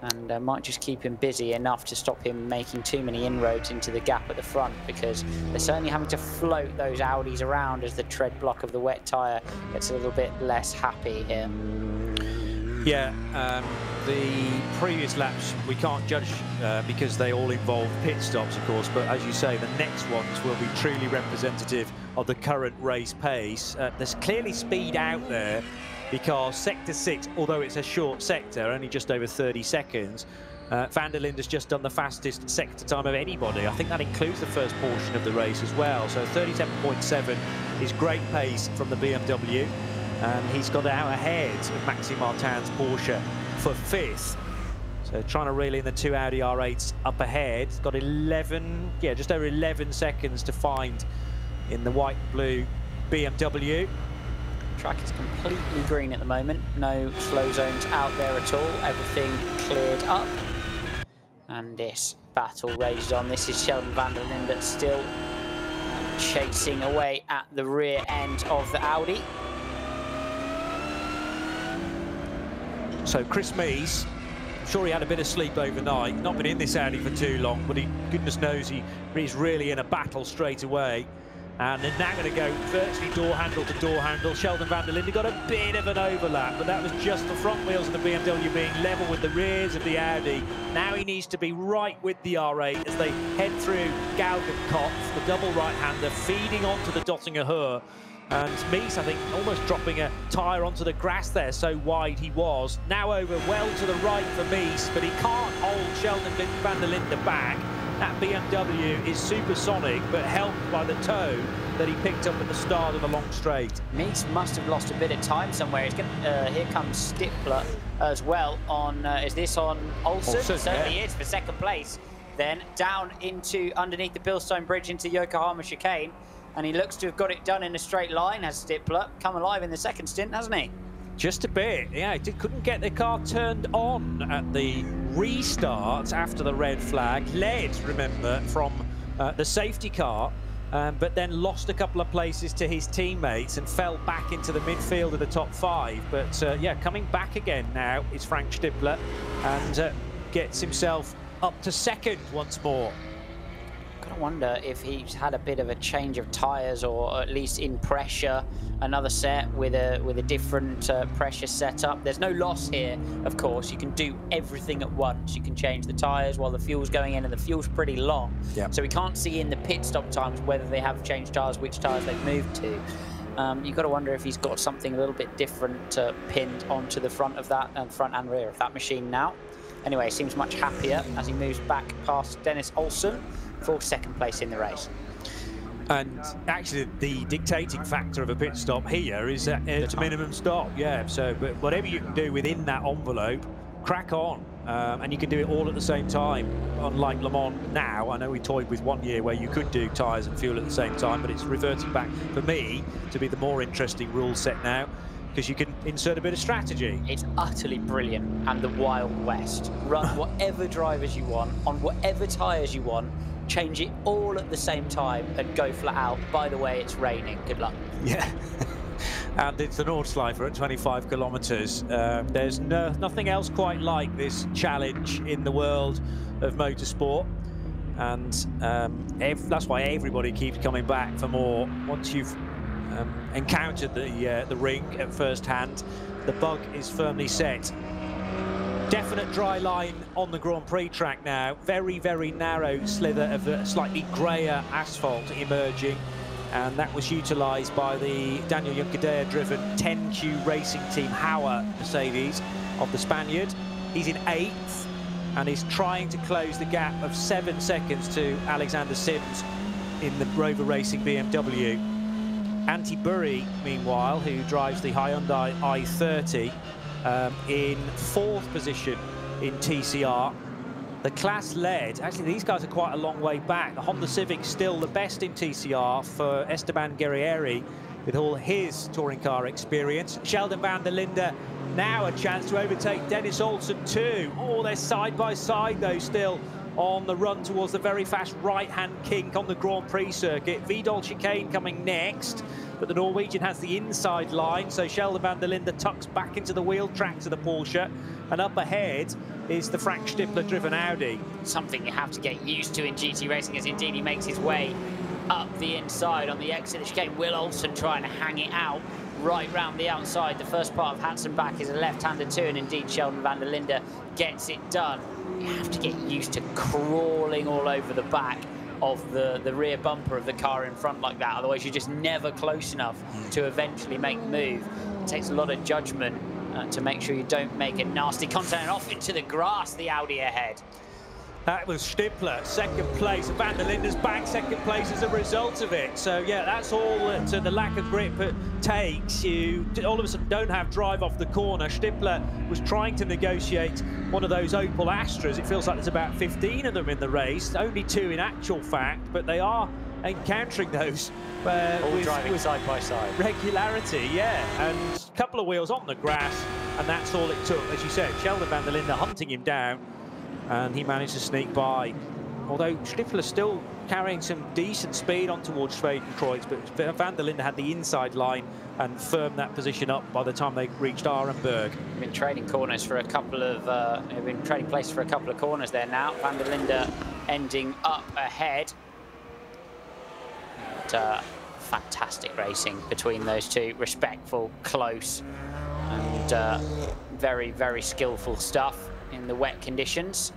and might just keep him busy enough to stop him making too many inroads into the gap at the front, because they're certainly having to float those Audis around as the tread block of the wet tyre gets a little bit less happy here. Yeah, the previous laps we can't judge because they all involve pit stops, of course, but as you say, the next ones will be truly representative of the current race pace. There's clearly speed out there, because Sector 6, although it's a short sector, only just over 30 seconds, Van der Linde's just done the fastest sector time of anybody. I think that includes the first portion of the race as well. So 37.7 is great pace from the BMW. And he's got out ahead of Maxime Martin's Porsche for 5th. So trying to reel in the two Audi R8s up ahead. He's got 11, yeah, just over 11 seconds to find in the white and blue BMW. Track is completely green at the moment. No slow zones out there at all. Everything cleared up. And this battle rages on. This is Sheldon van der Linde still chasing away at the rear end of the Audi. So Chris Mees, I'm sure he had a bit of sleep overnight, not been in this Audi for too long, but goodness knows he's really in a battle straight away. And they're now going to go virtually door handle to door handle. Sheldon van der Linde got a bit of an overlap, but that was just the front wheels of the BMW being level with the rears of the Audi. Now he needs to be right with the R8 as they head through Galgenkopf, the double right-hander, feeding onto the Dottinger Höhe. And Mees, I think, almost dropping a tyre onto the grass there, so wide he was. Now over well to the right for Mees, but he can't hold Sheldon van der Linde back. That BMW is supersonic, but helped by the toe that he picked up at the start of the long straight. Mees must have lost a bit of time somewhere. He's gonna, here comes Stippler as well on, is this on Olsen? Certainly is, for second place. Then down into, underneath the Bilstein Bridge into Yokohama chicane. And he looks to have got it done in a straight line, has Stippler. Come alive in the second stint, hasn't he? Just a bit, yeah. He couldn't get the car turned on at the restart after the red flag. Led, remember, from the safety car, but then lost a couple of places to his teammates and fell back into the midfield of the top 5. But yeah, coming back again now is Frank Stippler and gets himself up to second once more. I wonder if he's had a bit of a change of tyres, or at least in pressure, another set with a different pressure setup. There's no loss here, of course. You can do everything at once. You can change the tyres while the fuel's going in, and the fuel's pretty long. Yep. So we can't see in the pit stop times whether they have changed tyres, which tyres they've moved to. You've got to wonder if he's got something a little bit different pinned onto the front of that, front and rear of that machine now. Anyway, seems much happier as he moves back past Dennis Olsen for second place in the race. And actually, the dictating factor of a pit stop here is that it's a minimum stop. Yeah, so but whatever you can do within that envelope, crack on. And you can do it all at the same time. Unlike Le Mans now, I know we toyed with 1 year where you could do tyres and fuel at the same time, but it's reverting back, for me, to be the more interesting rule set now, because you can insert a bit of strategy. It's utterly brilliant and the Wild West. Run whatever drivers you want, on whatever tyres you want, change it all at the same time and go flat out. By the way, it's raining. Good luck. Yeah. And it's the Nordschleife at 25 kilometres. There's nothing else quite like this challenge in the world of motorsport. And that's why everybody keeps coming back for more. Once you've encountered the ring at first hand, the bug is firmly set. Definite dry line on the Grand Prix track now. Very, very narrow slither of the slightly greyer asphalt emerging. And that was utilised by the Daniel Juncadella-driven 10Q Racing Team Hauer Mercedes of the Spaniard. He's in 8th and is trying to close the gap of 7 seconds to Alexander Sims in the Rover Racing BMW. Antti Burri, meanwhile, who drives the Hyundai i30, in 4th position in TCR. The class led, actually these guys are quite a long way back. The Honda Civic's still the best in TCR for Esteban Guerrieri with all his touring car experience. Sheldon van der Linde now a chance to overtake Dennis Olsen too. Oh, they're side by side though still. on the run towards the very fast right-hand kink on the Grand Prix circuit. Vidal chicane coming next, but the Norwegian has the inside line, so Sheldon van der Linde tucks back into the wheel track to the Porsche, and up ahead is the Frank Stippler-driven Audi. Something you have to get used to in GT racing, as indeed he makes his way up the inside on the exit of the chicane. Will Olsen trying to hang it out right round the outside. The first part of Hatzenbach is a left-hander too, and indeed Sheldon van der Linde gets it done. You have to get used to crawling all over the back of the rear bumper of the car in front like that, otherwise you're just never close enough to eventually make the move. It takes a lot of judgment to make sure you don't make a nasty contact, and off into the grass, the Audi ahead. That was Stippler, second place. Van der Linde's back second place as a result of it. So, yeah, that's all that the lack of grip takes. You all of a sudden don't have drive off the corner. Stippler was trying to negotiate one of those Opel Astras. It feels like there's about 15 of them in the race, only 2 in actual fact, but they are encountering those all driving side by side. Regularity, yeah, and a couple of wheels on the grass, and that's all it took. As you said, Sheldon van der Linde hunting him down, and he managed to sneak by. Although Stippler still carrying some decent speed on towards Schwedenkreuz, but van der Linde had the inside line and firmed that position up by the time they reached Arenberg. Been trading corners for a couple of, been trading places for a couple of corners there now. Van der Linde ending up ahead. And, fantastic racing between those two, respectful, close, and very, very skillful stuff in the wet conditions.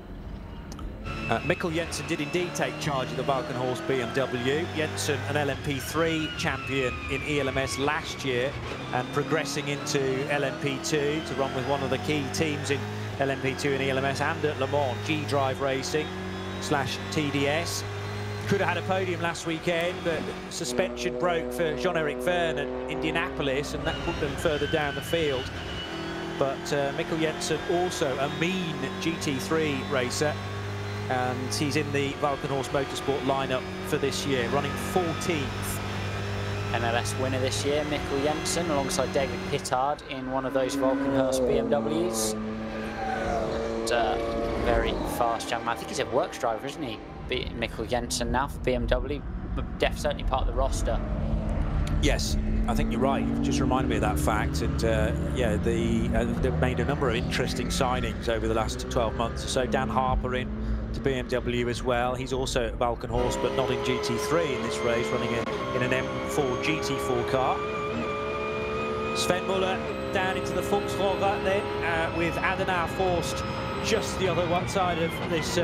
Mikkel Jensen did indeed take charge of the Valkenhorst BMW. Jensen, an LMP3 champion in ELMS last year and progressing into LMP2 to run with one of the key teams in LMP2 and ELMS and at Le Mans, G-Drive Racing / TDS. Could have had a podium last weekend, but suspension broke for Jean-Eric Verne at Indianapolis, and that put them further down the field. But Mikkel Jensen, also a mean GT3 racer, and he's in the Valkenhorst Motorsport lineup for this year, running 14th. MLS winner this year, Mikkel Jensen, alongside David Pittard in one of those Valkenhorst BMWs. And, very fast gentleman. I think he's a works driver, isn't he? Mikkel Jensen now for BMW, certainly part of the roster. Yes, I think you're right. You've just reminded me of that fact. And yeah, they've made a number of interesting signings over the last 12 months or so. Dan Harper in to BMW as well. He's also at Valkenhorst, but not in GT3 in this race, running in an M4 GT4 car. Sven Muller down into the Fuchsroller then, with Adenauer forced just the other one side of this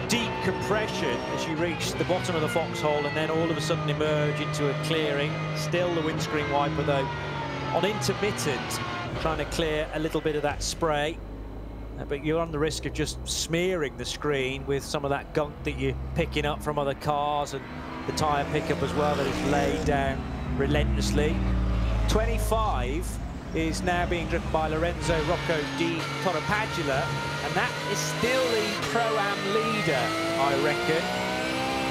deep compression as you reach the bottom of the foxhole, and then all of a sudden emerge into a clearing. Still the windscreen wiper though on intermittent, trying to clear a little bit of that spray, but you're on the risk of just smearing the screen with some of that gunk that you're picking up from other cars, and the tyre pickup as well that is laid down relentlessly. 25 is now being driven by Lorenzo Rocco di Torrepadula, and that is still the Pro-Am leader, I reckon.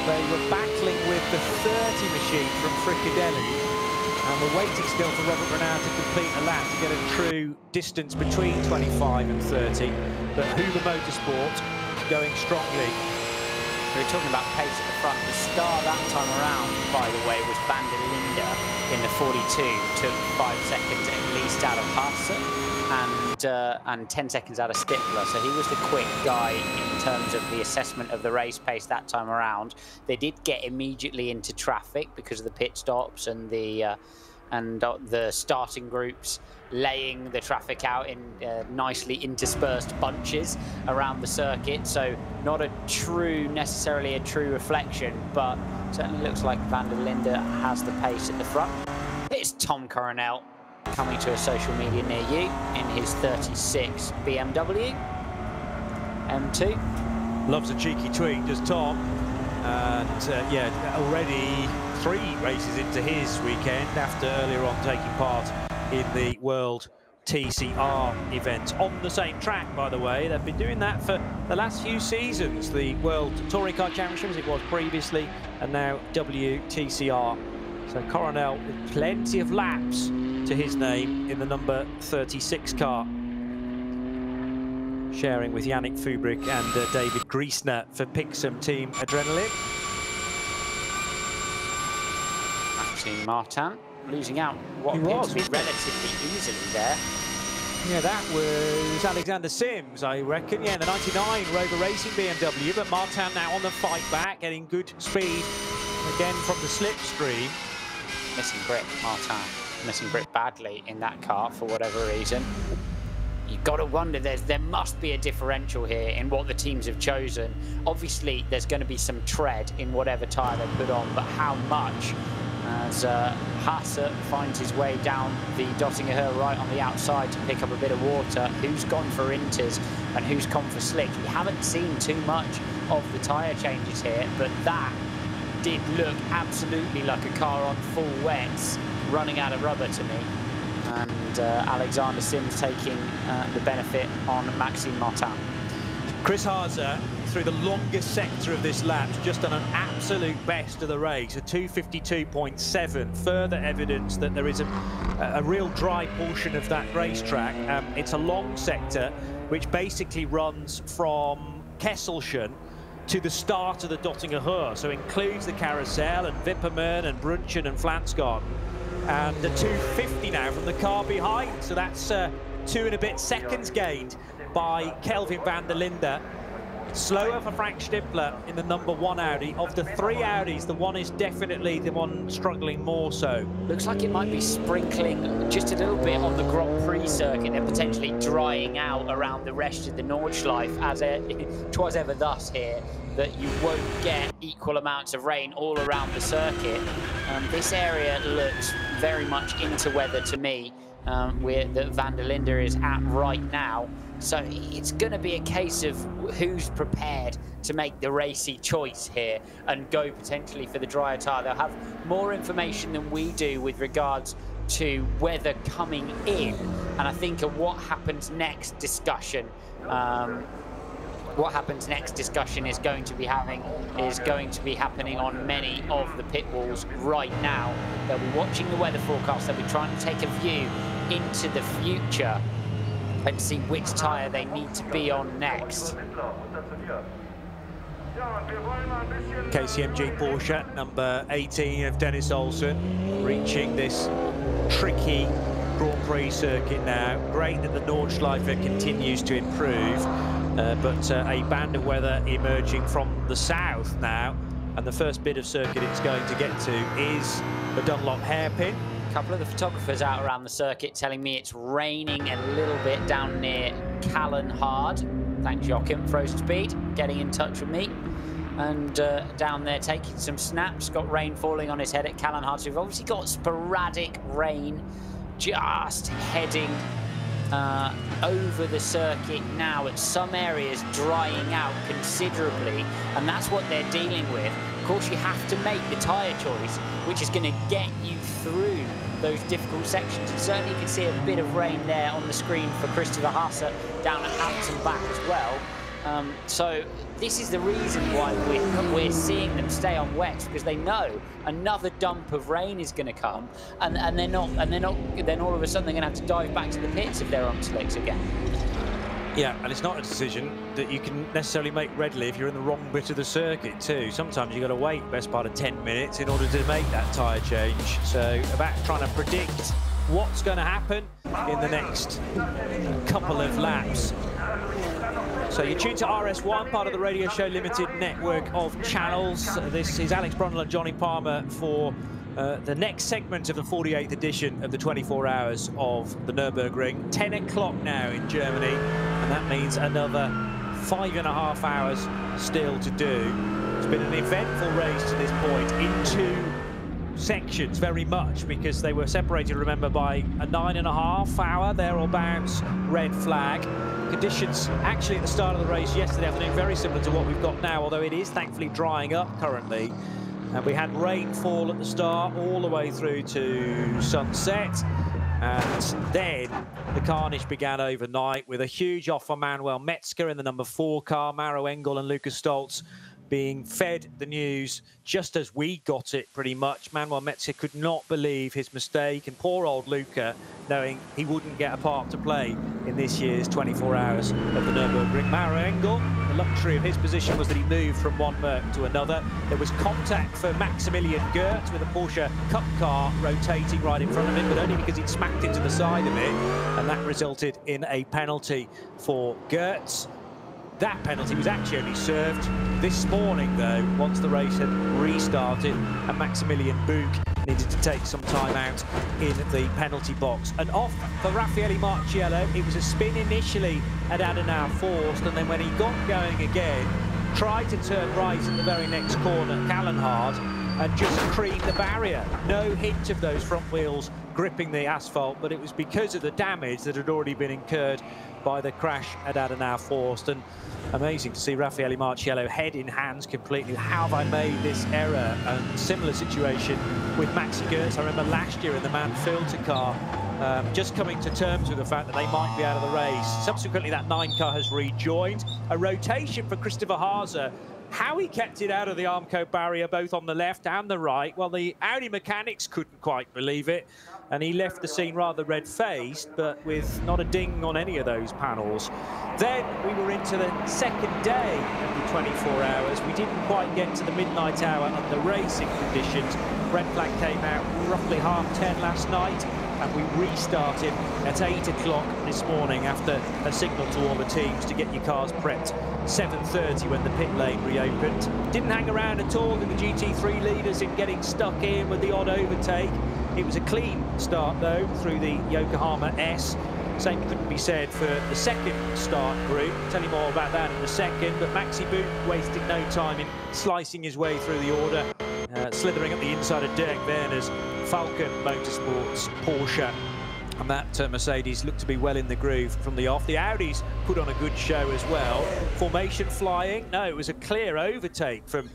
They were battling with the 30 machine from Fricadelli, and we're waiting still for Robert Renard to complete a lap to get a true distance between 25 and 30, but Hoover Motorsport going strongly. We were talking about pace at the front. The star that time around, by the way, was van der Linde in the 42. Took 5 seconds at least out of Haase and 10 seconds out of Stippler. So he was the quick guy in terms of the assessment of the race pace that time around. They did get immediately into traffic because of the pit stops and the starting groups laying the traffic out in nicely interspersed bunches around the circuit. So not necessarily a true reflection, but certainly looks like van der Linde has the pace at the front. Here's Tom Coronel coming to a social media near you in his 36 BMW M2. Loves a cheeky tweet, does Tom. And yeah, already 3 races into his weekend after earlier on taking part in the World TCR event on the same track, by the way. They've been doing that for the last few seasons, the World Touring Car Championship as it was previously, and now WTCR. So Coronel with plenty of laps to his name in the number 36 car. sharing with Yannick Fubrick and David Griesner for Pixum Team Adrenaline. Maxime Martin losing out what appears to be relatively easily there. Yeah, that was Alexander Sims, I reckon. Yeah, the 99 Rover Racing BMW, but Martin now on the fight back, getting good speed again from the slipstream. Missing grip, Martin. Missing grip badly in that car for whatever reason. You've got to wonder, there must be a differential here in what the teams have chosen. Obviously, there's going to be some tread in whatever tyre they put on, but how much? As Hasse finds his way down the Dottingerhöhe right on the outside to pick up a bit of water. Who's gone for inters and who's gone for slick? We haven't seen too much of the tyre changes here, but that did look absolutely like a car on full wets, running out of rubber to me. And Alexander Sims taking the benefit on Maxime Martin. Chris Haase, through the longest sector of this lap, just done an absolute best of the race, a 2:52.7. Further evidence that there is a real dry portion of that racetrack. It's a long sector which basically runs from Kesselchen to the start of the Dottingerhöhe, so includes the Carousel and Wippermann and Brunchen and Flansgarten. And the 2:50 now from the car behind, so that's 2 and a bit seconds gained by Kelvin van der Linde. Slower for Frank Stippler in the #1 Audi. Of the 3 Audis, the one is definitely the one struggling more so. Looks like it might be sprinkling just a little bit on the Grand Prix circuit and potentially drying out around the rest of the Nordschleife, as twas ever thus here, that you won't get equal amounts of rain all around the circuit. This area looks very much into weather to me, that van der Linde is at right now. So it's going to be a case of who's prepared to make the racy choice here and go potentially for the drier tyre. They'll have more information than we do with regards to weather coming in. And I think a what happens next discussion is going to be happening on many of the pit walls right now. They'll be watching the weather forecast. They'll be trying to take a view into the future and see which tyre they need to be on next. KCMG Porsche, number 18 of Dennis Olsen, reaching this tricky Grand Prix circuit now. Great that the Nordschleife continues to improve, but a band of weather emerging from the south now. And the first bit of circuit it's going to get to is the Dunlop hairpin. A couple of the photographers out around the circuit telling me it's raining a little bit down near Callenhard. Thanks, Joachim, Frozen Speed, getting in touch with me. And down there taking some snaps, got rain falling on his head at Callenhard. So we've obviously got sporadic rain just heading over the circuit now, at some areas drying out considerably, and that's what they're dealing with. Of course, you have to make the tyre choice, which is going to get you through those difficult sections. And certainly you can see a bit of rain there on the screen for Christopher Hasse down at Hampton Back as well. So this is the reason why we're seeing them stay on wets, because they know another dump of rain is going to come, and then all of a sudden they're going to have to dive back to the pits if they're on slicks again. Yeah, and it's not a decision that you can necessarily make readily if you're in the wrong bit of the circuit too. Sometimes you've got to wait the best part of 10 minutes in order to make that tyre change. So about trying to predict what's going to happen in the next couple of laps. So you're tuned to RS1, part of the Radio Show Limited network of channels. This is Alex Brundle and Johnny Palmer for the next segment of the 48th edition of the 24 hours of the Nürburgring. 10 o'clock now in Germany, and that means another 5.5 hours still to do. It's been an eventful race to this point in 2 sections, very much, because they were separated, remember, by a 9.5 hour thereabouts red flag. Conditions actually at the start of the race yesterday afternoon very similar to what we've got now, although it is thankfully drying up currently. And we had rainfall at the start all the way through to sunset, and then the carnage began overnight with a huge off for Manuel Metzger in the number 4 car. Maro Engel and Lucas Stoltz being fed the news just as we got it, pretty much. Manuel Metzer could not believe his mistake, and poor old Luca, knowing he wouldn't get a part to play in this year's 24 hours of the Nürburgring. Mauro Engel, the luxury of his position was that he moved from one Merc to another. There was contact for Maximilian Goertz with a Porsche Cup car rotating right in front of him, but only because he'd smacked into the side of it, and that resulted in a penalty for Goertz. That penalty was actually only served this morning, though, once the race had restarted and Maximilian Buch needed to take some time out in the penalty box. And off for Raffaele Marciello. It was a spin initially at Adenauer Forst, and then when he got going again, tried to turn right at the very next corner, Callenhard, and just creamed the barrier. No hint of those front wheels gripping the asphalt, but it was because of the damage that had already been incurred by the crash at Adenauer Forst. And amazing to see Raffaele Marciello head in hands completely. How have I made this error? And similar situation with Maxi Goertz. I remember last year in the man filter car, just coming to terms with the fact that they might be out of the race. Subsequently, that 9 car has rejoined. A rotation for Christopher Haase. How he kept it out of the Armco barrier, both on the left and the right, well, the Audi mechanics couldn't quite believe it, and he left the scene rather red-faced, but with not a ding on any of those panels. Then we were into the second day of the 24 hours. We didn't quite get to the midnight hour under racing conditions. Red flag came out roughly 10:30 last night, and we restarted at 8 o'clock this morning after a signal to all the teams to get your cars prepped. 7:30 when the pit lane reopened. Didn't hang around at all in the GT3 leaders in getting stuck in with the odd overtake. It was a clean start, though, through the Yokohama S. Same couldn't be said for the second start group. I'll tell you more about that in a second, but Maxi Buch wasted no time in slicing his way through the order, slithering up the inside of Dirk Werner's Falcon Motorsports Porsche. And that Mercedes looked to be well in the groove from the off. The Audis put on a good show as well. Formation flying. No, it was a clear overtake from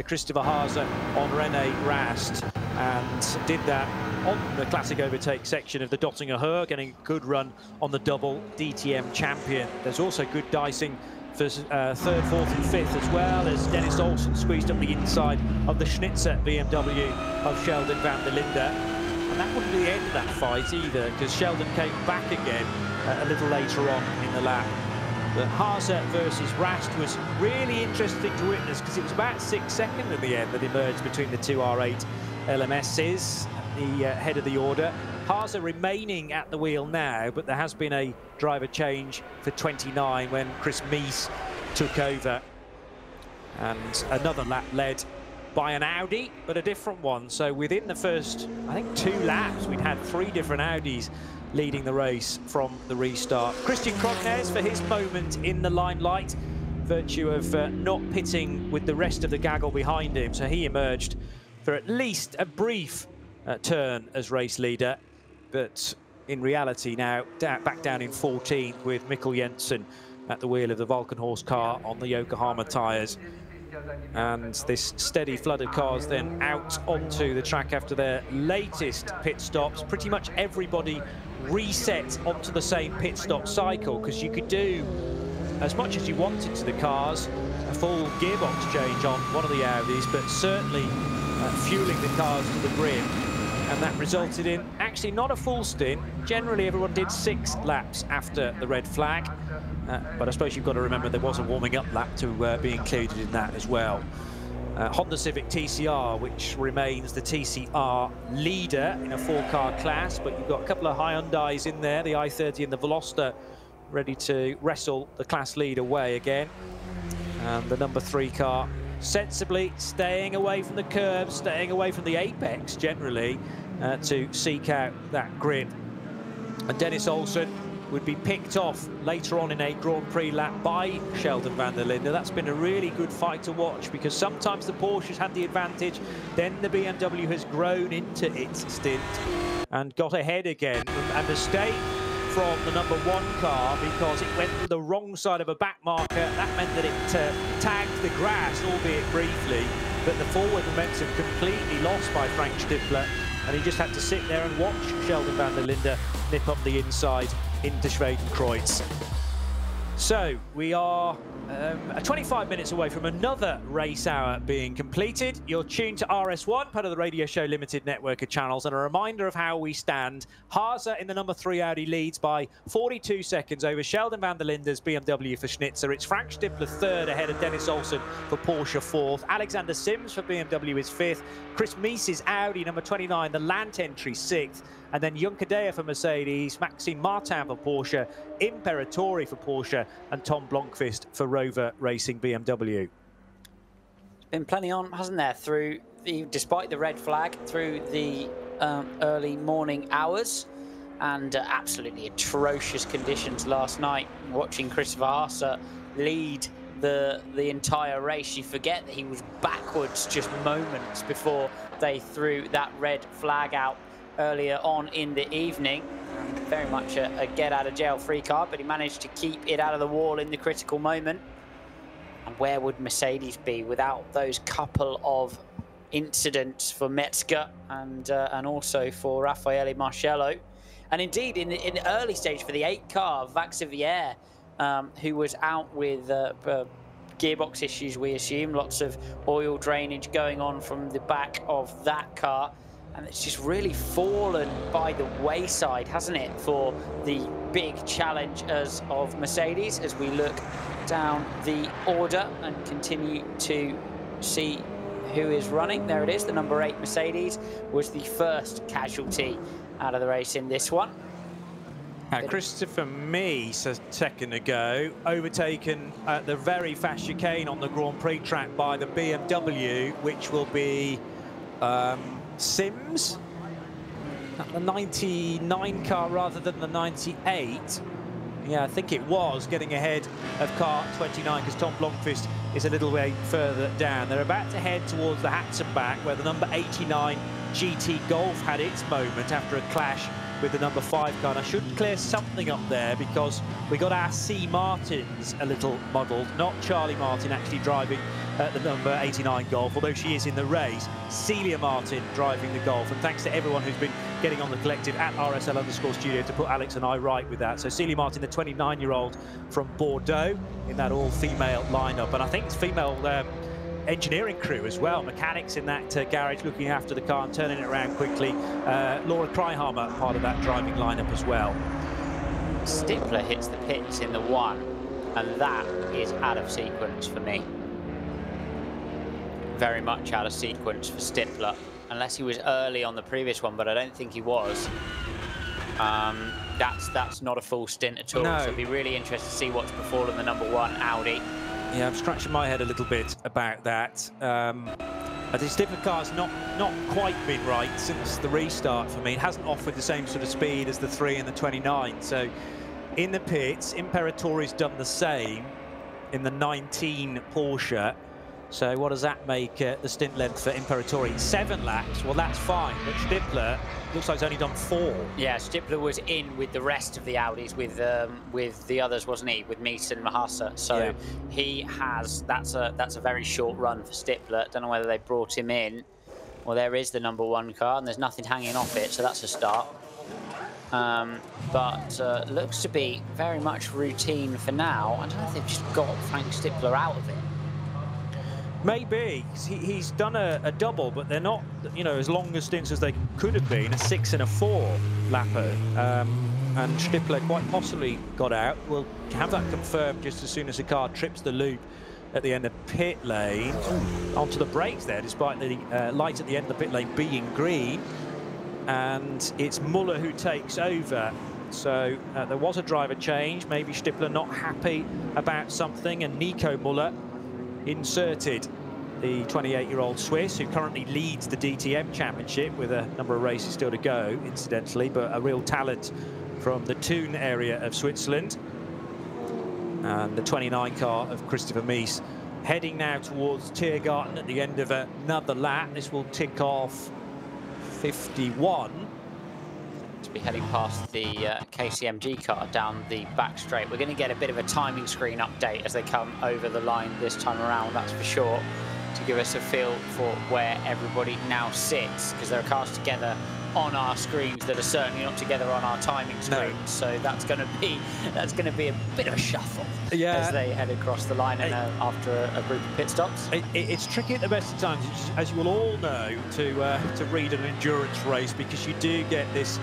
Christopher Haase on René Rast, and did that on the classic overtake section of the Dottinger Höhe, getting a good run on the double DTM champion. There's also good dicing for third, fourth and fifth, as well as Dennis Olsen squeezed up the inside of the Schnitzer BMW of Sheldon van der Linde. And that wouldn't be the end of that fight either, because Sheldon came back again a little later on in the lap. But Haase versus Rast was really interesting to witness, because it was about 6 seconds at the end that emerged between the two R8 LMSs at the head of the order. Haase remaining at the wheel now, but there has been a driver change for 29 when Chris Mies took over. And another lap led by an Audi, but a different one. So within the first, I think, 2 laps, we'd had 3 different Audis leading the race from the restart. Christian Krognes for his moment in the limelight, virtue of not pitting with the rest of the gaggle behind him. So he emerged for at least a brief turn as race leader, but in reality now back down in 14th with Mikkel Jensen at the wheel of the Valkenhorst car on the Yokohama tyres. And this steady flood of cars then out onto the track after their latest pit stops. Pretty much everybody reset onto the same pit stop cycle, because you could do as much as you wanted to the cars, a full gearbox change on one of the Audis, but certainly fueling the cars to the brim. And that resulted in actually not a full stint. Generally, everyone did 6 laps after the red flag. But I suppose you've got to remember there was a warming up lap to be included in that as well. Honda Civic TCR, which remains the TCR leader in a 4-car class, but you've got a couple of Hyundais in there, the i30 and the Veloster, ready to wrestle the class lead away again. And the number 3 car sensibly staying away from the curbs, staying away from the apex generally, to seek out that grid. And Dennis Olsen would be picked off later on in a Grand Prix lap by Sheldon van der Linde. That's been a really good fight to watch, because sometimes the Porsches had the advantage, then the BMW has grown into its stint and got ahead again. A mistake from the number 1 car, because it went to the wrong side of a back marker. That meant that it tagged the grass, albeit briefly, but the forward momentum completely lost by Frank Stippler, and he just had to sit there and watch Sheldon van der Linde nip up the inside into Schwedenkreuz. So we are 25 minutes away from another race hour being completed. You're tuned to RS1, part of the Radio Show Limited network of channels, and a reminder of how we stand. Haase in the number 3 Audi leads by 42 seconds over Sheldon van der Linde's BMW for Schnitzer. It's Frank Stippler third ahead of Dennis Olsen for Porsche fourth. Alexander Sims for BMW is fifth. Chris Meese's Audi number 29, the Lant entry sixth. And then Junkadea for Mercedes, Maxime Martin for Porsche, Imperatori for Porsche, and Tom Blomqvist for Rover Racing BMW. Been plenty on, hasn't there, despite the red flag, through the early morning hours, and absolutely atrocious conditions last night. Watching Christopher Haase lead the entire race, you forget that he was backwards just moments before they threw that red flag out earlier on in the evening. Very much a get-out-of-jail-free card, but he managed to keep it out of the wall in the critical moment. And where would Mercedes be without those couple of incidents for Metzger and also for Raffaele Marcello? And indeed, in the early stage for the 8 car, Vaxivière, who was out with gearbox issues, we assume, lots of oil drainage going on from the back of that car. And it's just really fallen by the wayside, hasn't it, for the big challengers of Mercedes as we look down the order and continue to see who is running. There it is, the number 8 Mercedes was the first casualty out of the race in this one. Christopher Meese a second ago, overtaken at the very fast chicane on the Grand Prix track by the BMW, which will be Sims, the 99 car rather than the 98. Yeah, I think it was getting ahead of car 29 because Tom Blomqvist is a little way further down. They're about to head towards the Hatzenbach where the number 89 GT Golf had its moment after a clash with the number 5 car. And I should clear something up there because we got our C. Martins a little muddled, not Charlie Martin actually driving the number 89 Golf, although she is in the race. Celia Martin driving the Golf, and thanks to everyone who's been getting on the collective at RSL_studio to put Alex and I right with that. So Celia Martin, the 29-year-old from Bordeaux, in that all-female lineup, and I think it's female engineering crew as well, mechanics in that garage looking after the car and turning it around quickly. Laura Kryhammer, part of that driving lineup as well. Stippler hits the pits in the 1, and that is out of sequence for me. Very much out of sequence for Stippler, unless he was early on the previous one, but I don't think he was. That's not a full stint at all. No. So it'd be really interesting to see what's befallen the number 1 Audi. Yeah, I'm scratching my head a little bit about that. I think Stippler car's not quite been right since the restart for me. It hasn't offered the same sort of speed as the 3 and the 29. So in the pits, Imperatori's done the same in the 19 Porsche. So what does that make the stint length for Imperatori? 7 laps. Well, that's fine. But Stippler looks like he's only done 4. Yeah, Stippler was in with the rest of the Audis, with the others, wasn't he? With Meese and Haase. So yeah, he has. That's a very short run for Stippler. Don't know whether they brought him in. Well, there is the number 1 car, and there's nothing hanging off it, so that's a start. But looks to be very much routine for now. I don't know if they've just got Frank Stippler out of it. Maybe. He's done a double, but they're not, you know, as long as stints as they could have been, a 6 and a 4 lapper. And Stippler quite possibly got out. We'll have that confirmed just as soon as the car trips the loop at the end of pit lane. Onto the brakes there, despite the light at the end of the pit lane being green. And it's Muller who takes over. So there was a driver change. Maybe Stippler not happy about something, and Nico Muller inserted, the 28-year-old Swiss, who currently leads the DTM Championship with a number of races still to go, incidentally, but a real talent from the Thun area of Switzerland. And the 29 car of Christopher Meese heading now towards Tiergarten at the end of another lap. This will tick off 51. To be heading past the KCMG car down the back straight. We're going to get a bit of a timing screen update as they come over the line this time around, that's for sure, to give us a feel for where everybody now sits, because there are cars together on our screens that are certainly not together on our timing screens. No. So that's going to be a bit of a shuffle as they head across the line after a group of pit stops. It's tricky at the best of times, as you will all know, to read an endurance race, because you do get this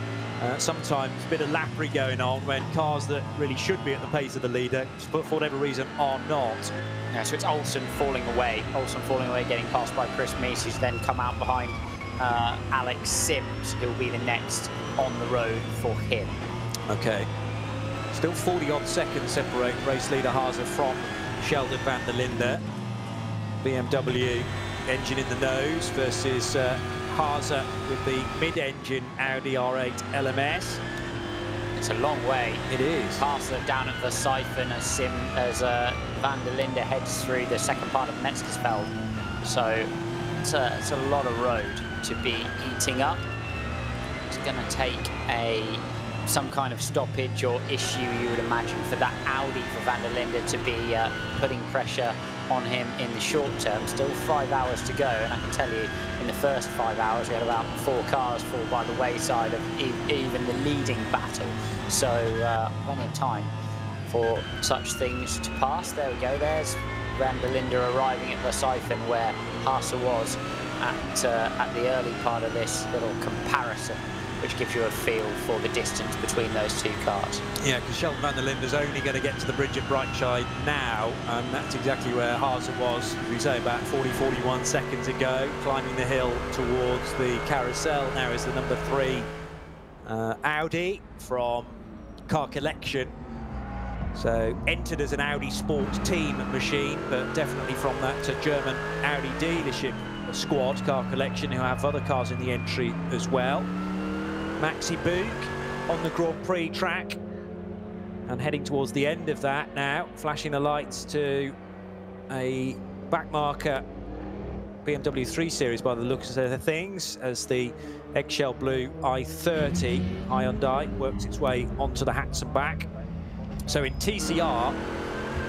sometimes a bit of lappery going on when cars that really should be at the pace of the leader, but for whatever reason are not. Yeah, so it's Olsen falling away, getting passed by Chris Meese, who's then come out behind Alex Sims, who'll be the next on the road for him. Okay. Still 40-odd seconds separating race leader Haase from Sheldon van der Linde. BMW engine in the nose versus Haase with the mid-engine Audi R8 LMS. It's a long way. It is. Haase down at the siphon as van der Linde heads through the second part of Metzgersfeld. So it's a lot of road to be eating up. It's going to take some kind of stoppage or issue, you would imagine, for that Audi for van der Linde to be putting pressure on him in the short term. Still 5 hours to go, and I can tell you, in the first 5 hours, we had about 4 cars fall by the wayside of even the leading battle. So plenty of time for such things to pass. There we go. There's van der Linde arriving at the siphon where Haase was at the early part of this little comparison, which gives you a feel for the distance between those two cars. Yeah, because Sheldon van der Linde is only going to get to the bridge at Breitscheid now, and that's exactly where Haase was, we say, about 40-41 seconds ago, climbing the hill towards the carousel. Now is the number 3 Audi from Car Collection. So entered as an Audi Sports Team machine, but definitely from that German Audi dealership squad, Car Collection, who have other cars in the entry as well. Maxi Boog on the Grand Prix track, and heading towards the end of that now, flashing the lights to a backmarker BMW 3 Series by the looks of things, as the eggshell blue i30 Hyundai works its way onto the hats and back. So in TCR,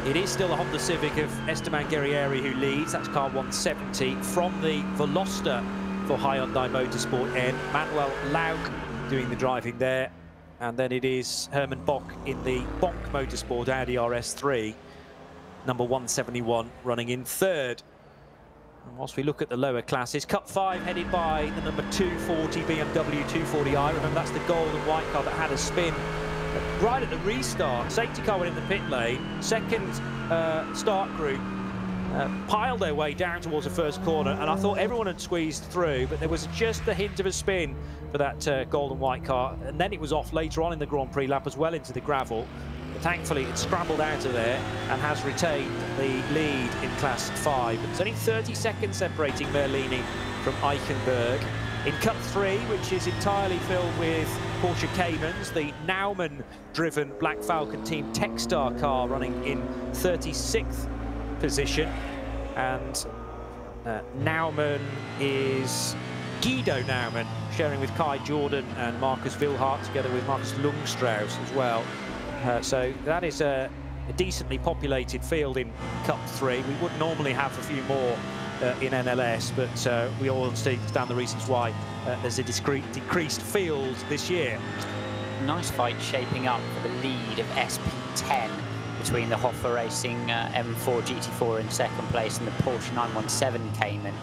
it is still a Honda Civic of Esteban Guerrieri who leads. That's car 170 from the Veloster for Hyundai Motorsport N. Manuel Lauk doing the driving there. And then it is Herman Bock in the Bonk Motorsport Audi RS3, number 171, running in third. And whilst we look at the lower classes, Cup 5 headed by the number 240 BMW 240i. Remember, that's the gold and white car that had a spin right at the restart. Safety car went in the pit lane. Second start group piled their way down towards the first corner, and I thought everyone had squeezed through, but there was just a hint of a spin for that gold and white car, and then it was off later on in the Grand Prix lap as well into the gravel. But thankfully it scrambled out of there and has retained the lead in Class 5. It's only 30 seconds separating Merlini from Eichenberg. In Cup 3, which is entirely filled with Porsche Caymans, the Naumann-driven Black Falcon Team Techstar car running in 36th position. And Naumann is Guido Naumann, sharing with Kai Jordan and Marcus Wilhart, together with Marcus Lungstrauss as well. So that is a decently populated field in Cup 3. We would normally have a few more in NLS, but we all understand the reasons why there's a decreased field this year. Nice fight shaping up for the lead of SP10 between the Hoffa Racing M4 GT4 in second place and the Porsche 917 Cayman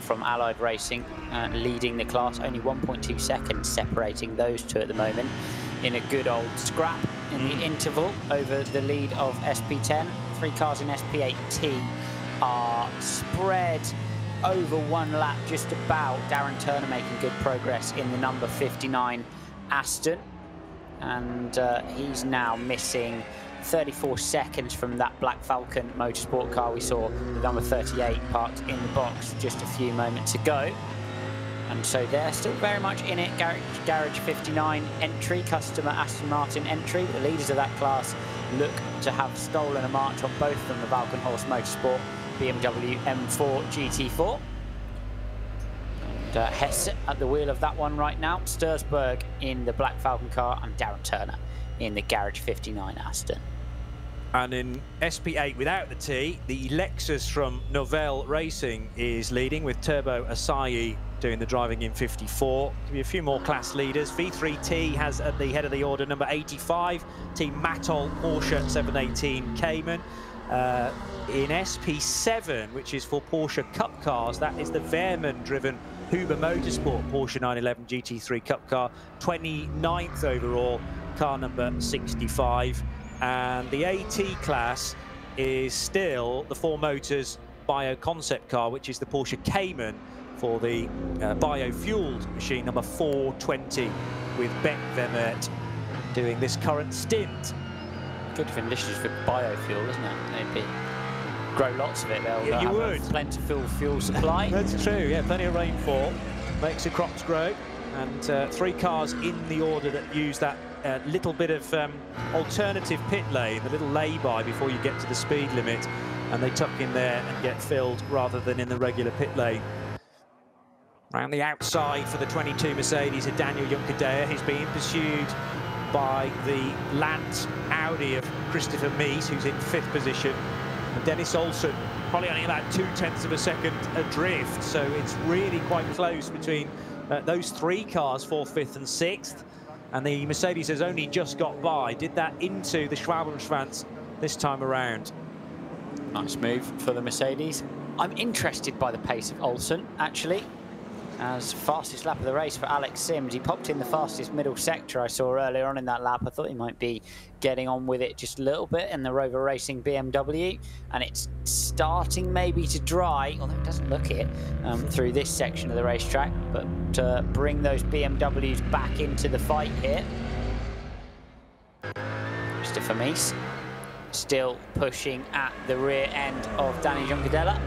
from Allied Racing leading the class. Only 1.2 seconds separating those two at the moment, in a good old scrap in the interval over the lead of SP10. 3 cars in SP8T are spread over 1 lap just about. Darren Turner making good progress in the number 59 Aston, and he's now missing 34 seconds from that Black Falcon Motorsport car we saw, the number 38 parked in the box just a few moments ago. And so they're still very much in it. Garage 59 entry, customer Aston Martin entry. The leaders of that class look to have stolen a march on both of them, the Valkenhorst Motorsport BMW M4 GT4. And Hesse at the wheel of that one right now. Stursberg in the Black Falcon car and Darren Turner in the Garage 59 Aston. And in SP8 without the T, the Lexus from Novell Racing is leading with Turbo Asahi doing the driving in 54. Give you a few more class leaders. V3T has at the head of the order number 85, Team Matol Porsche 718 Cayman. In SP7, which is for Porsche Cup cars, that is the Wehrmann-driven Huber Motorsport Porsche 911 GT3 Cup car, 29th overall, car number 65. And the AT class is still the 4Motors Bio concept car, which is the Porsche Cayman for the biofueled machine number 420 with Beck Vermert doing this current stint. Good conditions for biofuel, isn't it? Maybe grow lots of it. They'll Yeah, you have would. a plentiful fuel supply. That's true, yeah, plenty of rainfall makes the crops grow. And 3 cars in the order that use that little bit of alternative pit lane, the little lay-by before you get to the speed limit, and they tuck in there and get filled rather than in the regular pit lane. Around the outside for the 22 Mercedes of Daniel Juncadella, he's being pursued by the Lance Audi of Christopher Mies, who's in 5th position. And Dennis Olsen, probably only about 0.2 of a second adrift, so it's really quite close between those 3 cars, 4th, 5th and 6th. And the Mercedes has only just got by, did that into the Schwabenschwanz this time around. Nice move for the Mercedes. I'm interested by the pace of Olsen, actually. As fastest lap of the race for Alex Sims. He popped in the fastest middle sector I saw earlier on in that lap. I thought he might be getting on with it just a little bit in the Rover Racing BMW. And it's starting maybe to dry, although it doesn't look it, through this section of the racetrack. But to bring those BMWs back into the fight here. Christopher Mies still pushing at the rear end of Danny Juncadella.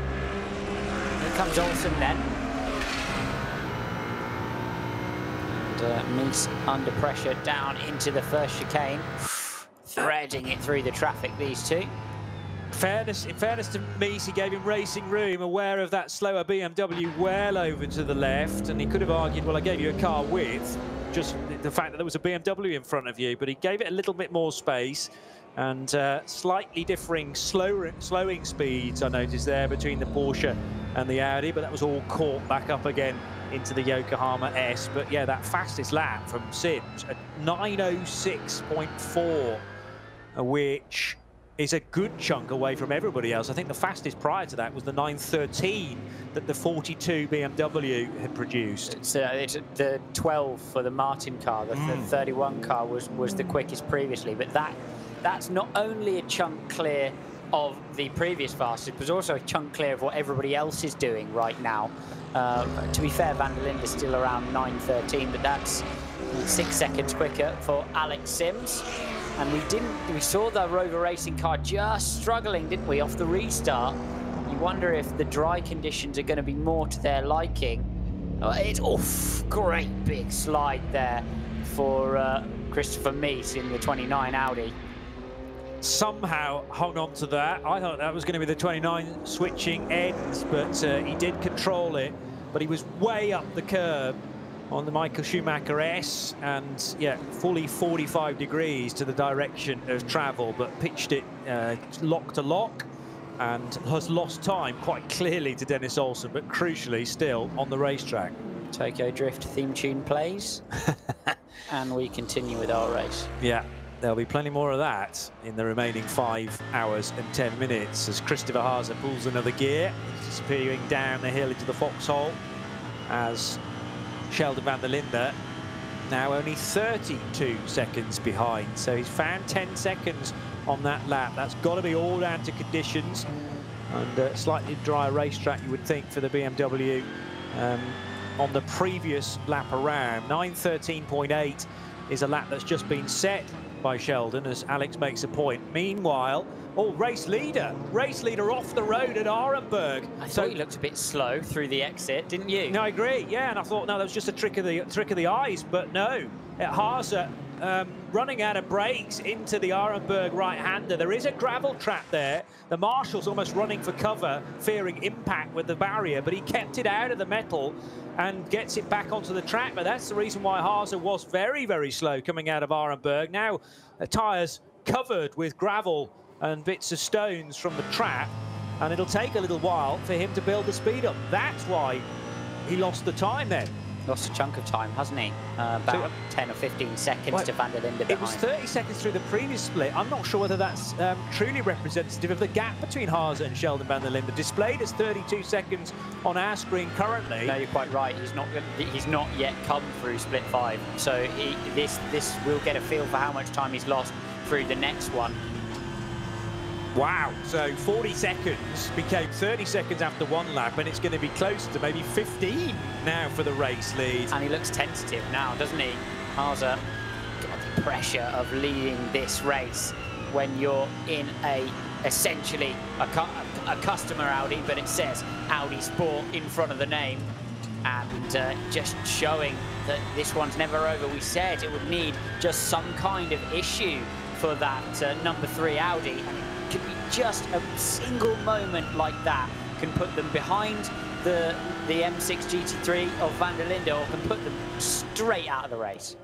Here comes Olsen then. Mies under pressure down into the first chicane, threading it through the traffic, these two. In fairness to Mies, he gave him racing room, aware of that slower BMW well over to the left, and he could have argued, well, I gave you a car width, just the fact that there was a BMW in front of you, but he gave it a little bit more space, and slightly differing slowing speeds I noticed there between the Porsche and the Audi, but that was all caught back up again into the Yokohama S. But yeah, that fastest lap from Sims at 9:06.4, which is a good chunk away from everybody else. I think the fastest prior to that was the 9:13 that the 42 BMW had produced. It's the 12 for the Martin car. The 31 car was the quickest previously, but that's not only a chunk clear of the previous fastest, but also a chunk clear of what everybody else is doing right now. To be fair, Van der Linde is still around 9:13, but that's 6 seconds quicker for Alex Sims. And we saw the Rover Racing car just struggling, didn't we, off the restart. You wonder if the dry conditions are going to be more to their liking. Great big slide there for Christopher Mies in the 29 Audi. Somehow hung on to that. I thought that was going to be the 29 switching ends, but he did control it. But he was way up the curb on the Michael Schumacher S, and yeah, fully 45 degrees to the direction of travel, but pitched it lock to lock, and has lost time quite clearly to Dennis Olsen, but crucially still on the racetrack. Tokyo Drift theme tune plays, and we continue with our race. Yeah. There'll be plenty more of that in the remaining 5 hours and 10 minutes as Christopher Haase pulls another gear, disappearing down the hill into the foxhole, as Sheldon van der Linde now only 32 seconds behind. So he's found 10 seconds on that lap. That's got to be all down to conditions and a slightly drier racetrack, you would think, for the BMW on the previous lap around. 9:13.8 is a lap that's just been set by Sheldon, as Alex makes a point. Meanwhile, race leader off the road at Arenberg. I thought he looked a bit slow through the exit, didn't you? No, I agree. Yeah, and I thought, no, that was just a trick of the eyes, but no. Haase running out of brakes into the Arenberg right-hander. There is a gravel trap there. The marshal's almost running for cover, fearing impact with the barrier, but he kept it out of the metal and gets it back onto the track. But that's the reason why Haase was very, very slow coming out of Arenberg. Now, tyres covered with gravel and bits of stones from the track, and it'll take a little while for him to build the speed up. That's why he lost the time then. Lost a chunk of time, hasn't he? About 10 or 15 seconds to Van der Linde behind. It was 30 seconds through the previous split. I'm not sure whether that's truly representative of the gap between Haase and Sheldon Van der Linde. Displayed as 32 seconds on our screen currently. No, you're quite right. He's not yet come through split 5. So this will get a feel for how much time he's lost through the next one. Wow, so 40 seconds became 30 seconds after one lap, and it's going to be close to maybe 15 now for the race lead. And he looks tentative now, doesn't he? Haase got the pressure of leading this race when you're in essentially a customer Audi, but it says Audi Sport in front of the name, and just showing that this one's never over. We said it would need just some kind of issue for that number 3 Audi, and it could be just a single moment like that can put them behind the M6 GT3 of Van der Linde, or can put them straight out of the race.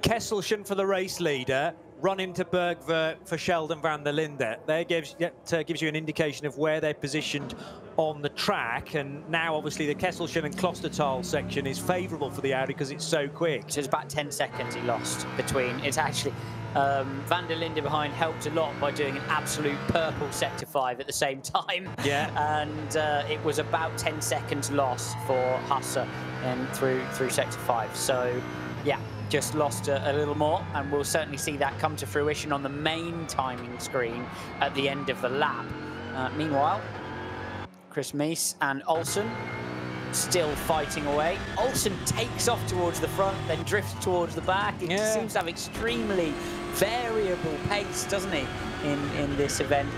Kesselchen for the race leader, run into Bergwerk for Sheldon Van der Linde. That gives you an indication of where they're positioned on the track, and now obviously the Kesselchen and Klostertal section is favourable for the Audi because it's so quick. So it's about 10 seconds he lost between. It's actually Van der Linde behind helped a lot by doing an absolute purple sector 5 at the same time. Yeah. And it was about 10 seconds loss for Haase and through sector 5. So yeah, just lost a little more, and we'll certainly see that come to fruition on the main timing screen at the end of the lap. Meanwhile, Chris Mies and Olsen still fighting away. Olsen takes off towards the front, then drifts towards the back. He seems to have extremely variable pace, doesn't he, in this event,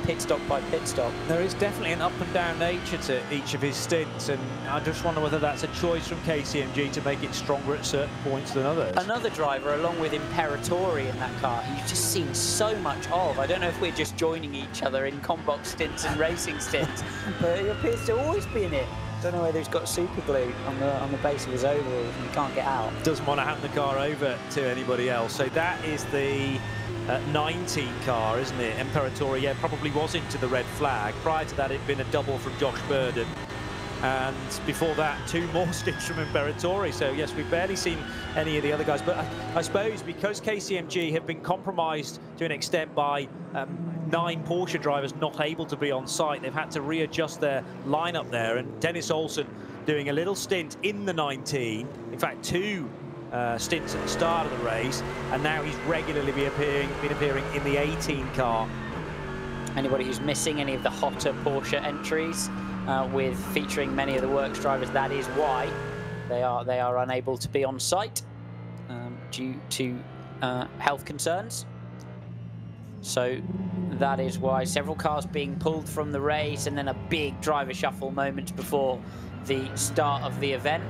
pit stop by pit stop. There is definitely an up and down nature to each of his stints, and I just wonder whether that's a choice from KCMG to make it stronger at certain points than others. Another driver along with Imperatori in that car, you've just seen so much of. I don't know if we're just joining each other in combox stints and racing stints, but he appears to always be in it. Don't know whether he's got super glue on the base of his overalls and he can't get out. Doesn't want to hand the car over to anybody else. So that is the 19 car, isn't it? Imperatori, yeah, probably was into the red flag. Prior to that, it'd been a double from Josh Burden. And before that, 2 more stints from Imperatori. So yes, we've barely seen any of the other guys. But I suppose because KCMG have been compromised to an extent by 9 Porsche drivers not able to be on site, they've had to readjust their lineup there. And Dennis Olsen doing a little stint in the 19, in fact 2 stints at the start of the race, and now he's regularly been appearing in the 18 car. Anybody who's missing any of the hotter Porsche entries with featuring many of the works drivers, that is why they are unable to be on site due to health concerns. So that is why several cars being pulled from the race, and then a big driver shuffle moments before the start of the event.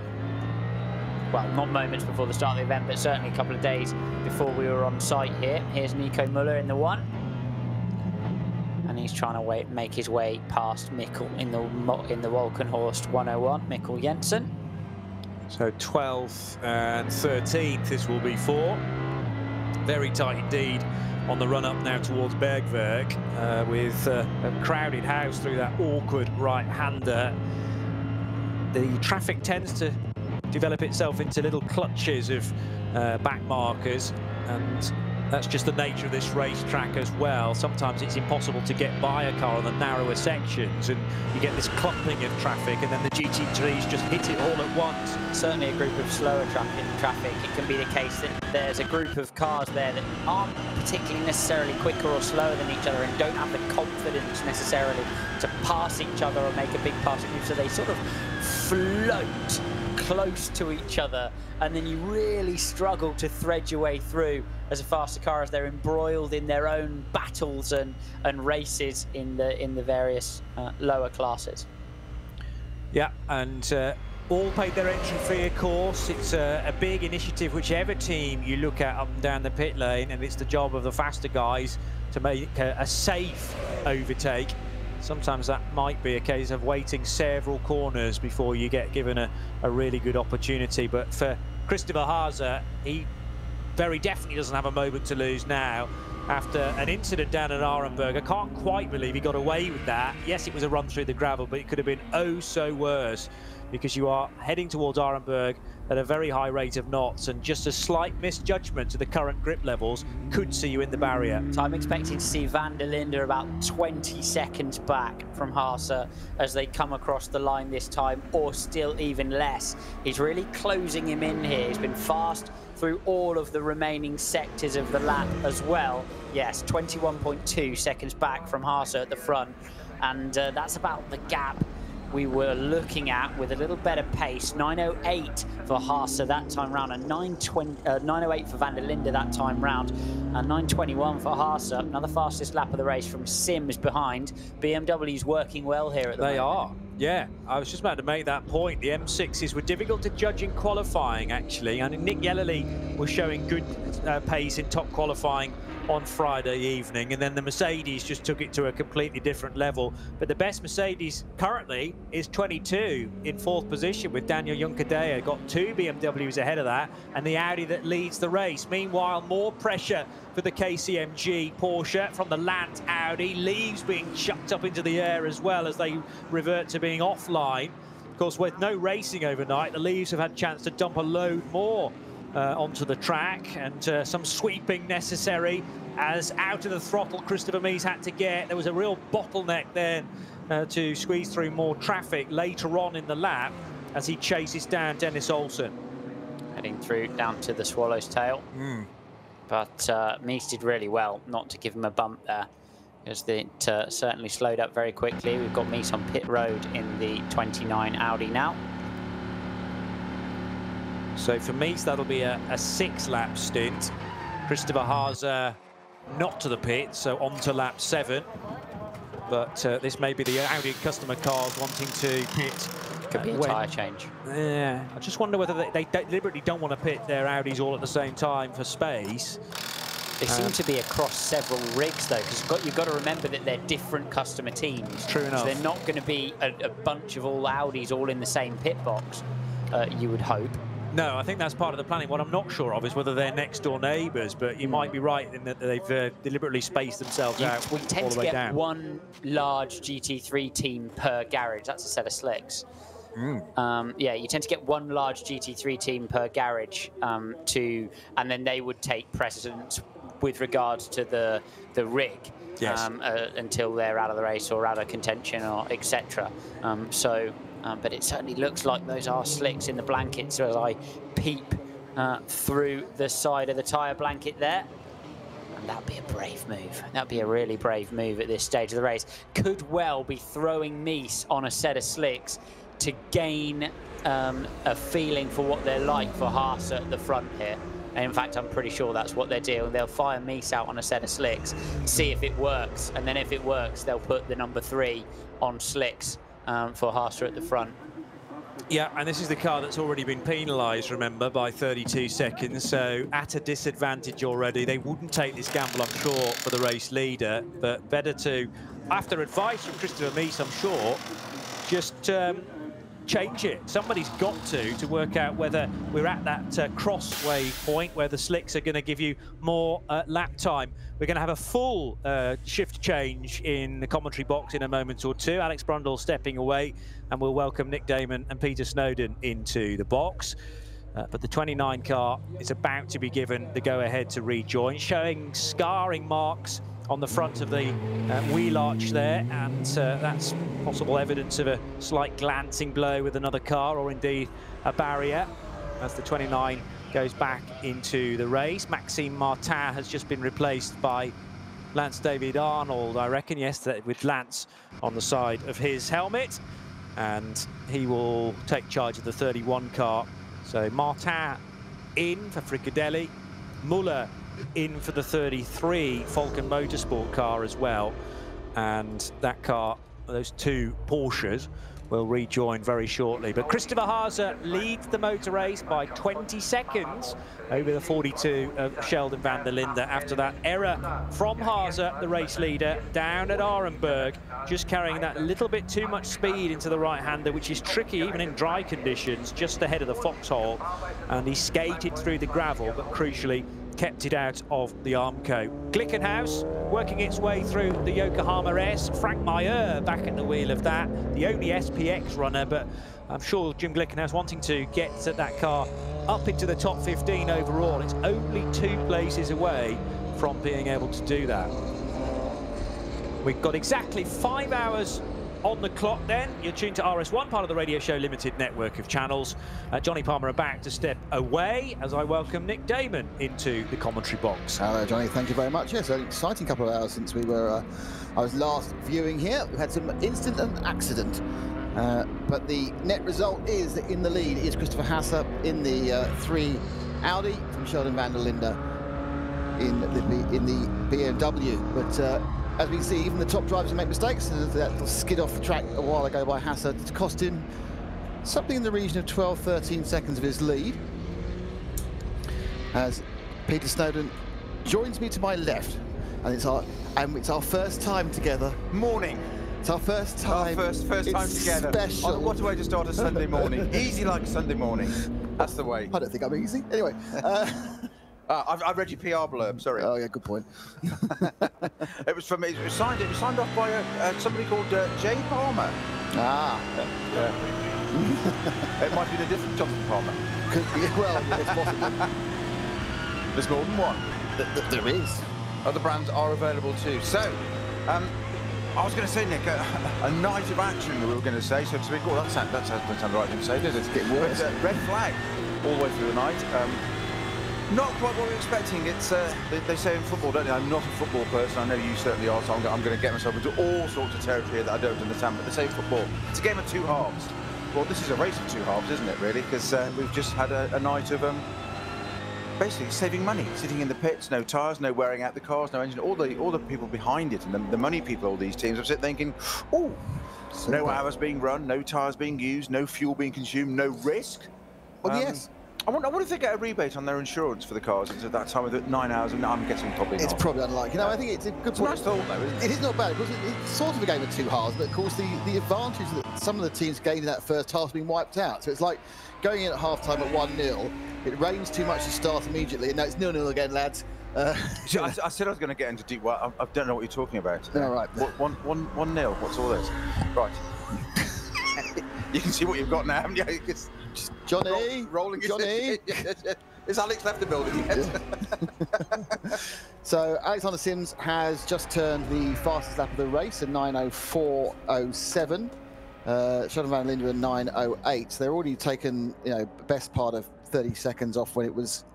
Well, not moments before the start of the event, but certainly a couple of days before we were on site here. Here's Nico Müller in the 1. And he's trying to make his way past Mikkel in the Wolkenhorst 101, Mikkel Jensen. So 12th and 13th this will be for. Very tight indeed on the run up now towards Bergwerk, with a crowded house through that awkward right-hander. The traffic tends to develop itself into little clutches of back markers, and that's just the nature of this racetrack as well. Sometimes it's impossible to get by a car on the narrower sections, and you get this clumping of traffic, and then the GT3s just hit it all at once. Certainly a group of slower traffic. It can be the case that there's a group of cars there that aren't particularly necessarily quicker or slower than each other and don't have the confidence necessarily to pass each other or make a big passing move, so they sort of float close to each other, and then you really struggle to thread your way through as a faster car as they're embroiled in their own battles and races in the various lower classes. Yeah, and all paid their entry fee, of course. It's a big initiative, whichever team you look at up and down the pit lane, and it's the job of the faster guys to make a safe overtake. Sometimes that might be a case of waiting several corners before you get given a really good opportunity. But for Christopher Haase, he very definitely doesn't have a moment to lose now. after an incident down at Nürburgring. I can't quite believe he got away with that. Yes, it was a run through the gravel, but it could have been oh so worse, because you are heading towards Nürburgring at a very high rate of knots, and just a slight misjudgment to the current grip levels could see you in the barrier. So I'm expecting to see Van der Linde about 20 seconds back from Haase as they come across the line this time, or still even less. He's really closing him in here. He's been fast through all of the remaining sectors of the lap as well. Yes, 21.2 seconds back from Haase at the front, and that's about the gap we were looking at with a little better pace. 9:08 for Haase that time round, and 9:08 for Van der Linde that time round, and 9:21 for Haase. Another fastest lap of the race from Sims behind. BMW's working well here at the moment. They are. Yeah, I was just about to make that point. The M6s were difficult to judge in qualifying, actually. I mean, Nick Yellerly was showing good pace in top qualifying on Friday evening, and then the Mercedes just took it to a completely different level. But the best Mercedes currently is 22 in 4th position, with Daniel Juncadella. Got 2 BMWs ahead of that, and the Audi that leads the race. Meanwhile, more pressure for the KCMG Porsche from the Lant Audi. Leaves being chucked up into the air as well as they revert to being offline. Of course, with no racing overnight, the Leaves have had a chance to dump a load more onto the track, and some sweeping necessary as out of the throttle Christopher Mies had to get. There was a real bottleneck then to squeeze through more traffic later on in the lap as he chases down Dennis Olsen. Heading through down to the Swallow's Tail. But Mies did really well not to give him a bump there, because it certainly slowed up very quickly. We've got Mies on pit road in the 29 Audi now. So for Mies, that'll be a 6-lap stint. Christopher Haase not to the pit, so on to lap 7. But this may be the Audi customer cars wanting to pit. Could be a tyre change. Yeah, I just wonder whether they deliberately don't want to pit their Audis all at the same time for space. They seem to be across several rigs, though, because you've got to remember that they're different customer teams. True enough. So they're not going to be a bunch of all Audis all in the same pit box, you would hope. No, I think that's part of the planning. What I'm not sure of is whether they're next-door neighbours, but you might be right in that they've deliberately spaced themselves out We tend all the to way get down. one large GT3 team per garage. That's a set of slicks. Yeah, you tend to get one large GT3 team per garage, and then they would take precedence with regards to the rig. Yes. Until they're out of the race or out of contention or etc. But it certainly looks like those are slicks in the blankets as I peep through the side of the tyre blanket there. And that'd be a brave move. That'd be a really brave move at this stage of the race. Could well be throwing Mies on a set of slicks to gain a feeling for what they're like for Haase at the front here. And in fact, I'm pretty sure that's what they're doing. They'll fire Mies out on a set of slicks, see if it works, and then if it works, they'll put the number 3 on slicks for Haase at the front. Yeah, and this is the car that's already been penalised, remember, by 32 seconds, so at a disadvantage already. They wouldn't take this gamble, I'm sure, for the race leader, but better to, after advice from Christopher Mies, I'm sure, just change it. Somebody's got to work out whether we're at that crossway point where the slicks are going to give you more lap time. We're going to have a full shift change in the commentary box in a moment or two. Alex Brundle stepping away, and we'll welcome Nick Damon and Peter Snowden into the box. But the 29 car is about to be given the go-ahead to rejoin, showing scarring marks on the front of the wheel arch there, and that's possible evidence of a slight glancing blow with another car, or indeed a barrier, as the 29 goes back into the race. Maxime Martin has just been replaced by Lance David Arnold, I reckon, yes, with Lance on the side of his helmet, and he will take charge of the 31 car. So Martin in for Fricadelli, Muller in for the 33 Falcon Motorsport car as well, and that car, those 2 Porsches, will rejoin very shortly. But Christopher Haase leads the motor race by 20 seconds over the 42 of Sheldon van der Linde after that error from Haase, the race leader, down at Nürburgring, just carrying that little bit too much speed into the right-hander, which is tricky even in dry conditions, just ahead of the foxhole. And he skated through the gravel, but crucially kept it out of the Armco. Glickenhaus working its way through the Yokohama S. Frank Meyer back at the wheel of that, the only SPX runner, but I'm sure Jim Glickenhaus wanting to get that car up into the top 15 overall. It's only 2 places away from being able to do that. We've got exactly 5 hours on the clock then. You're tuned to RS1, part of the Radio Show Limited network of channels. Johnny Palmer about to step away as I welcome Nick Damon into the commentary box. Hello, Johnny. Thank you very much. Yes, an exciting couple of hours since we were, I was last viewing here. We had some incident and accident. But the net result is that in the lead is Christopher Hasse in the 3 Audi from Sheldon van der Linde in the BMW. But as we can see, even the top drivers make mistakes. That little skid off the track a while ago by Hasse to cost him something in the region of 12-13 seconds of his lead. As Peter Snowden joins me to my left, and it's our first time together. Morning. It's our first time. Our first time together. Special. What a way to start a Sunday morning. Easy like a Sunday morning. That's the way. I don't think I'm easy. Anyway. I've read your PR blurb, sorry. Oh, yeah, good point. It was signed off by somebody called Jay Palmer. Ah. It might be a different Jonathan Palmer. Well, it's possible. There's more than one. There is. Other brands are available too. So, I was going to say, Nick, a night of action, we were going to say, so to speak. Oh, that sounds the right thing to say, does it? It's getting worse. But, red flag all the way through the night. Not quite what we were expecting. It's they say in football, don't they? I'm not a football person. I know you certainly are, so I'm going to get myself into all sorts of territory that I don't understand. But they say football, it's a game of 2 halves. Well, this is a race of 2 halves, isn't it, really? Because we've just had a night of basically saving money, sitting in the pits, no tyres, no wearing out the cars, no engine. All the people behind it and the money people, all these teams, are sitting thinking, oh, no hours being run, no tyres being used, no fuel being consumed, no risk. Well, yes. I wonder if they get a rebate on their insurance for the cars at that time of the 9 hours, and I'm guessing probably not. It's probably unlikely. No, I think it's a good point. It's a nice thought, though, isn't it? It is not bad, because it's sort of a game of 2 halves, but of course the advantage that some of the teams gained in that first half has been wiped out. So it's like going in at half-time at 1-0, it rains too much to start immediately, and now it's 0-0 again, lads. I said I was going to get into deep. Well, I don't know what you're talking about. All right. 1-0. What's all this? Right. You can see what you've got now, haven't you? It's Johnny, rolling. Johnny. Is Alex left the building yet? So Alexander Sims has just turned the fastest lap of the race, a 9:04.07. Sheldon van der Linde a 9:08. So they're already taken, best part of 30 seconds off when it was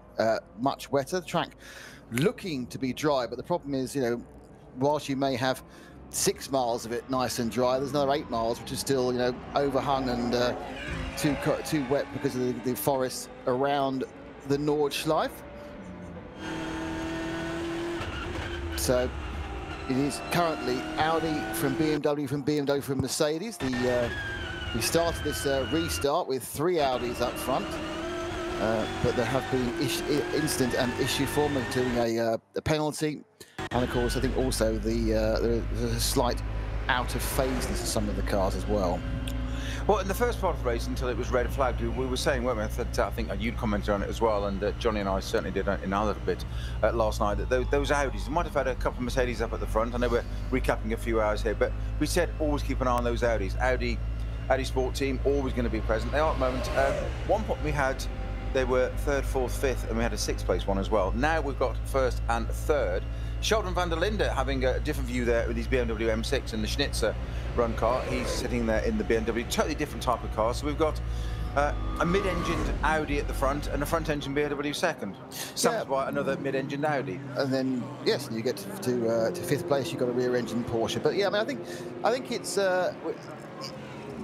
much wetter. The track looking to be dry, but the problem is, whilst you may have 6 miles of it nice and dry, there's another 8 miles which is still, overhung and too wet because of the forest around the Nordschleife. So it is currently Audi from BMW from Mercedes. We started this restart with 3 Audis up front, but there have been incident and issue form, including a penalty. And of course, I think also there's a slight out of phaseness of some of the cars as well. Well, in the first part of the race, until it was red flagged, we were saying, weren't we? I think you'd commented on it as well, and Johnny and I certainly did in a little bit last night, that those Audis, we might have had a couple of Mercedes up at the front. I know we're recapping a few hours here, but we said always keep an eye on those Audis. Audi Sport Team, always going to be present. They are at the moment. One point we had, they were 3rd, 4th, 5th, and we had a 6th place one as well. Now we've got 1st and 3rd. Sheldon van der Linde having a different view there with his BMW M6 and the Schnitzer run car. He's sitting there in the BMW, totally different type of car. So we've got a mid-engined Audi at the front and a front-engine BMW second. Sam's by another mid-engined Audi. And then, yes, you get to 5th place, you've got a rear-engine Porsche. But yeah, I mean, I think it's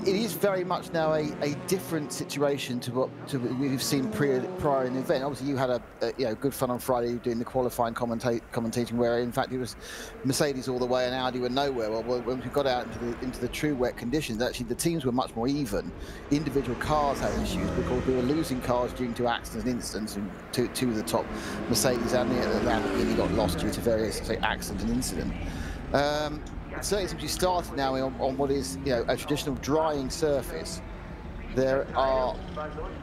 it is very much now a different situation to what we've seen prior in the event. Obviously, you had a good fun on Friday doing the qualifying commentating, where in fact it was Mercedes all the way and Audi were nowhere. Well, when we got out into the true wet conditions, actually the teams were much more even. Individual cars had issues because we were losing cars due to accidents and incidents, and two of the top Mercedes and the Lamborghini got lost due to various accident and incident. Certainly since you started now on what is a traditional drying surface, there are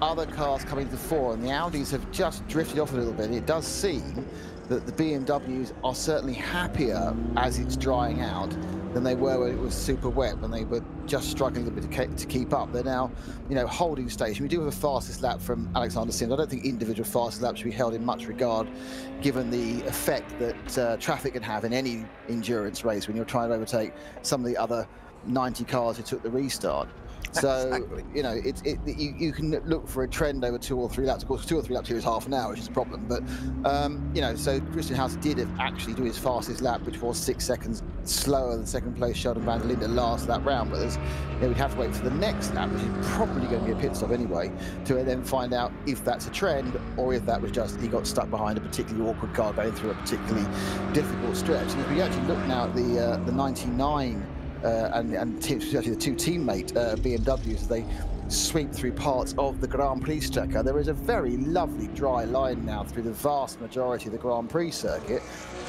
other cars coming to the fore, and the Audis have just drifted off a little bit. It does seem that the BMWs are certainly happier as it's drying out than they were when it was super wet, when they were just struggling a bit to keep up. They're now, you know, holding station. We do have a fastest lap from Alexander Sims. I don't think individual fastest laps should be held in much regard, given the effect that traffic can have in any endurance race when you're trying to overtake some of the other 90 cars who took the restart. So, exactly. you know, you can look for a trend over 2 or 3 laps. Of course, 2 or 3 laps here is half an hour, which is a problem. But, you know, so Christian Haas did actually do his fastest lap, which was 6 seconds slower than second place Sheldon van der Linde last that round. But you know, we'd have to wait for the next lap, which is probably going to be a pit stop anyway, to then find out if that's a trend or if that was just he got stuck behind a particularly awkward car going through a particularly difficult stretch. And if we actually look now at the 99 and especially the 2 teammate BMWs as they sweep through parts of the Grand Prix tracker, there is a very lovely dry line now through the vast majority of the Grand Prix circuit,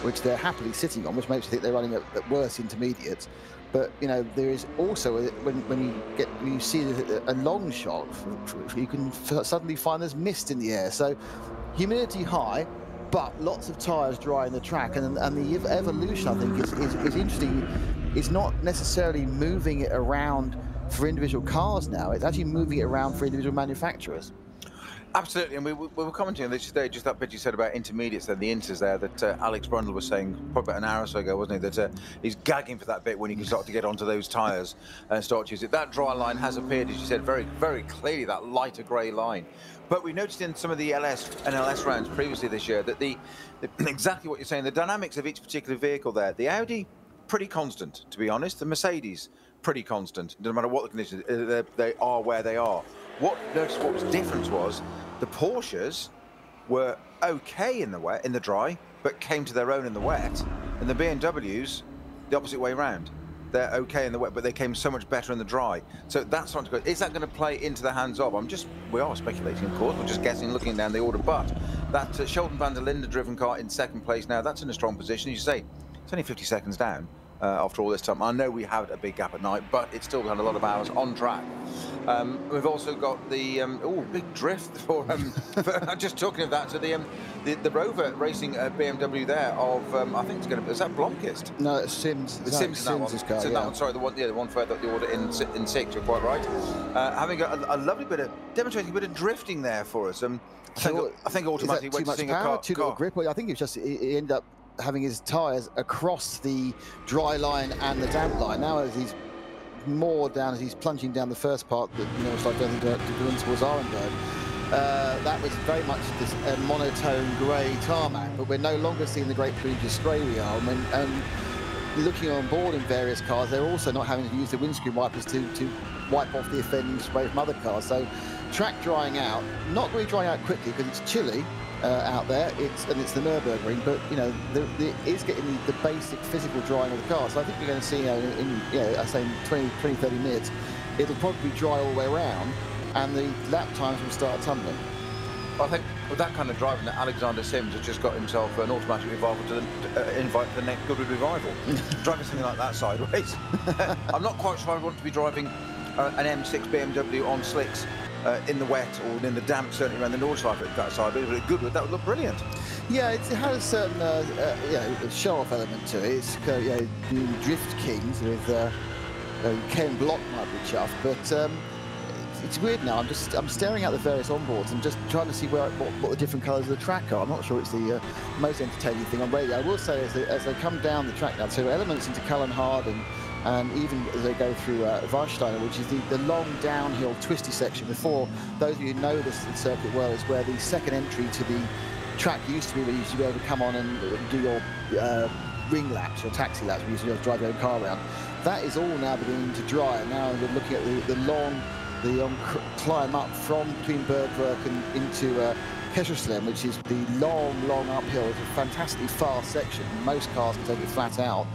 which they're happily sitting on, which makes you think they're running at worse intermediates. But you know, there is also when you see a long shot, you can suddenly find there's mist in the air. So humidity high, but lots of tyres drying the track, and the evolution I think is interesting. It's not necessarily moving it around for individual cars now. It's actually moving it around for individual manufacturers. Absolutely, and we were commenting on this today, just that bit you said about intermediates and the inters there, that Alex Brundle was saying probably about an hour or so ago, wasn't he, that he's gagging for that bit when he can start to get onto those tyres and start to use it. That dry line has appeared, as you said, very, very clearly, that lighter grey line. But we noticed in some of the LS and LS rounds previously this year that exactly what you're saying, the dynamics of each particular vehicle there, the Audi, pretty constant, to be honest. The Mercedes, pretty constant. No matter what the conditions, they are where they are. What was different was the Porsches were okay in the wet, in the dry, but came to their own in the wet, and the BMWs, the opposite way round. They're okay in the wet, but they came so much better in the dry. So that's not good. Is that going to play into the hands of? We are speculating, of course. We're just guessing, looking down the order. But that Sheldon van der Linde driven car in second place now, that's in a strong position. As you say, it's only 50 seconds down after all this time. I know we had a big gap at night, but it's still had a lot of hours on track. We've also got the big drift for just talking of that, so the Rover Racing BMW there of I think it's going to, is that Blomqvist? No, it's Sims. Sims car, yeah. That one, sorry, the one further up the order in 6. You're quite right. Having a lovely bit of demonstrating a bit of drifting there for us. I think automatically too much power, too little grip. Well, I think he ended up having his tyres across the dry line and the damp line. Now as he's more down, as he's plunging down the first part that, you know, it's like going towards Arenberg, that was very much this monotone grey tarmac, but we're no longer seeing the great previous grey we are. And looking on board in various cars, they're also not having to use the windscreen wipers to wipe off the offending spray from other cars. So track drying out, not really drying out quickly because it's chilly out there, it's the Nurburgring, but you know, it is getting the basic physical drying of the car. So I think we're going to see, I say in 20-30 minutes, it'll probably dry all the way around, and the lap times will start tumbling. I think with that kind of driving, that Alexander Sims has just got himself an automatic revival to invite to the next Goodwood revival. Driving something like that sideways. I'm not quite sure I want to be driving an M6 BMW on slicks in the wet or in the damp, certainly around the north side of that side, but at Goodwood, that would look brilliant. Yeah, it has a certain show-off element to it. It's the Drift Kings with Ken Block might be chuffed, but it's weird now. I'm staring at the various onboards and just trying to see what the different colours of the track are. I'm not sure it's the most entertaining thing on radio. I will say as they come down the track now, so elements into Cullen Hard and even as they go through Warsteiner, which is the long downhill twisty section. Before, those of you who know this circuit well, is where the second entry to the track used to be, where you used to be able to come on and do your ring laps, your taxi laps, where you used to be able to drive your own car around. That is all now beginning to dry, and now we're looking at the long climb up from between Bergwerk and into Kesselslem, which is the long uphill. It's a fantastically fast section. Most cars can take it flat out.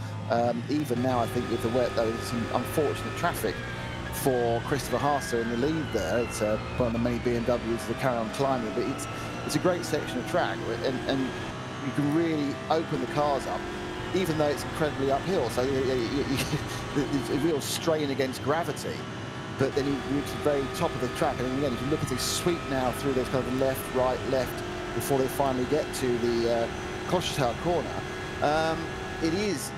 Even now, I think with the wet, though, there's some unfortunate traffic for Christopher Haase in the lead there. It's one of the many BMWs that carry on climbing, but it's a great section of track, and you can really open the cars up, even though it's incredibly uphill. So there's a real strain against gravity. but then he moved to the very top of the track, and then again, if you look at the sweep now through those kind of left, right, left, before they finally get to the Klostertal corner, it is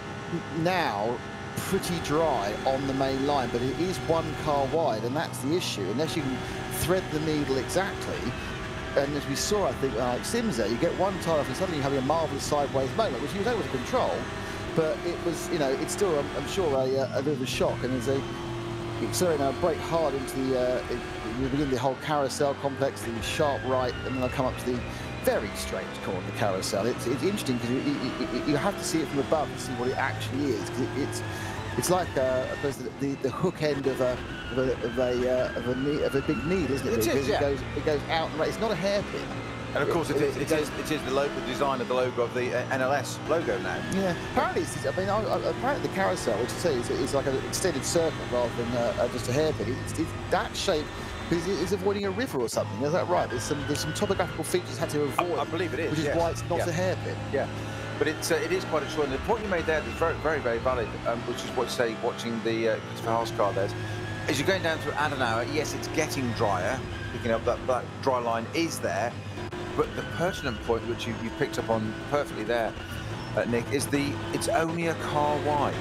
now pretty dry on the main line, but it is one car wide, and that's the issue. Unless you can thread the needle exactly, and as we saw, I think, like Simza, you get one tyre off and suddenly you're having a marvellous sideways moment, which he was able to control, but it was, you know, it's still, I'm sure, a bit of a shock, and there's accelerating now, brake hard into the, you begin the whole carousel complex, the sharp right, and then I'll come up to the very strange corner, the carousel. It's interesting because you have to see it from above to see what it actually is, because it's like I suppose the hook end of a big needle, isn't it? It is, yeah. It goes out and right. It's not a hairpin. And of course, it is the design of the logo of the NLS logo now. Yeah. Apparently, apparently the carousel, which is like an extended circle rather than just a hairpin. It's that shape. Is avoiding a river or something? Is that right? There's some topographical features had to avoid. I believe it is. Which is why it's not a hairpin. Yeah. But it is quite extraordinary. The point you made there is very, very, very valid, which is what you say watching the Christopher Haas car there. As you're going down through Adenauer, yes, it's getting drier, picking up that dry line is there, but the pertinent point, which you picked up on perfectly there, Nick, is it's only a car wide,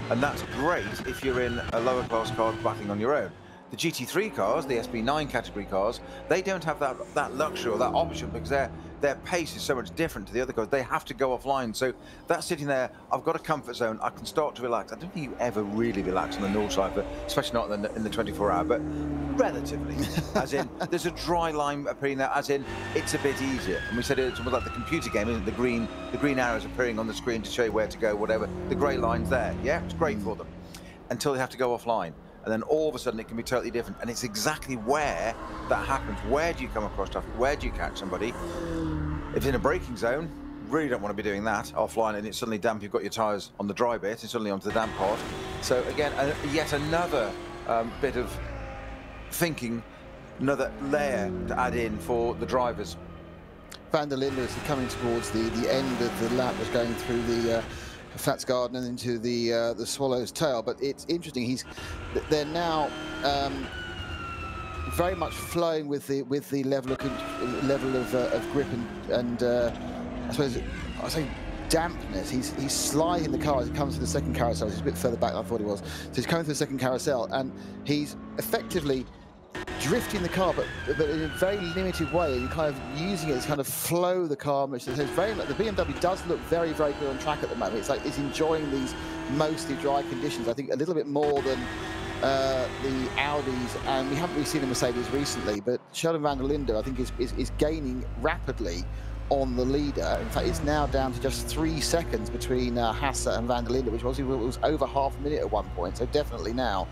and that's great if you're in a lower class car battling on your own. The GT3 cars, the SB9 category cars, they don't have that luxury or that option because their pace is so much different to the other cars. They have to go offline. So that's sitting there. I've got a comfort zone. I can start to relax. I don't think you ever really relax on the North side, but especially not in the 24-hour, but relatively. As in, there's a dry line appearing there. As in, it's a bit easier. And we said it's almost like the computer game, isn't it? The green arrows appearing on the screen to show you where to go, whatever. The grey line's there. Yeah, it's great for them until they have to go offline. And then all of a sudden it can be totally different. And it's exactly where that happens. Where do you come across traffic? Where do you catch somebody? If it's in a braking zone, really don't want to be doing that offline, and it's suddenly damp. You've got your tyres on the dry bit, and suddenly onto the damp part. So again, yet another bit of thinking, another layer to add in for the drivers. Van der Linde is coming towards the end of the lap, was going through the Flats Garden and into the Swallow's Tail, but it's interesting. They're now very much flowing with the level of grip and I suppose I say dampness. He's sliding the car as he comes to the second carousel. He's a bit further back than I thought he was. So he's coming through the second carousel, and he's effectively drifting the car, but in a very limited way, and kind of using it to kind of flow the car. So it's very, the BMW does look very, very good on track at the moment. It's like it's enjoying these mostly dry conditions. I think a little bit more than the Audis, and we haven't really seen the Mercedes recently, but Sheldon van der Linde, I think, is gaining rapidly on the leader. In fact, it's now down to just 3 seconds between Hasse and van der Linde, which was over half a minute at one point. So definitely now,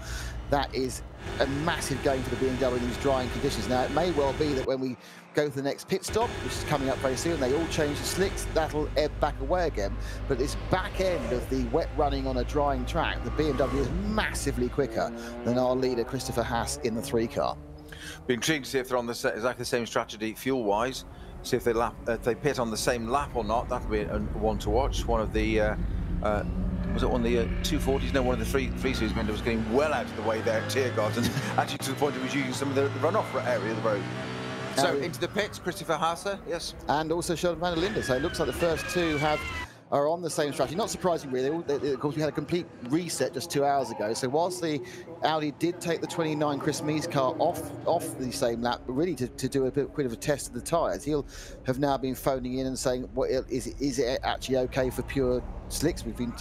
that is a massive gain for the BMW in these drying conditions. Now, it may well be that when we go to the next pit stop, which is coming up very soon, they all change the slicks, that'll ebb back away again. But this back end of the wet running on a drying track, the BMW is massively quicker than our leader, Christopher Haas, in the 3 car. Be intrigued to see if they're on exactly the same strategy fuel-wise. See if they pit on the same lap or not. That'll be one to watch. One of the was it one of the 240s? No, one of the 3 Series windows was getting well out of the way there at Tiergarten, actually to the point it was using some of the runoff area of the road. So into the pits, Christopher Hasse, yes. And also Sheldon van der Linde. So it looks like the first two are on the same strategy. Not surprisingly, of course, we had a complete reset just 2 hours ago. So whilst the Audi did take the 29 Chris Mees car off the same lap, but really to do a bit of a test of the tyres, he'll have now been phoning in and saying, is it actually okay for pure slicks? We've been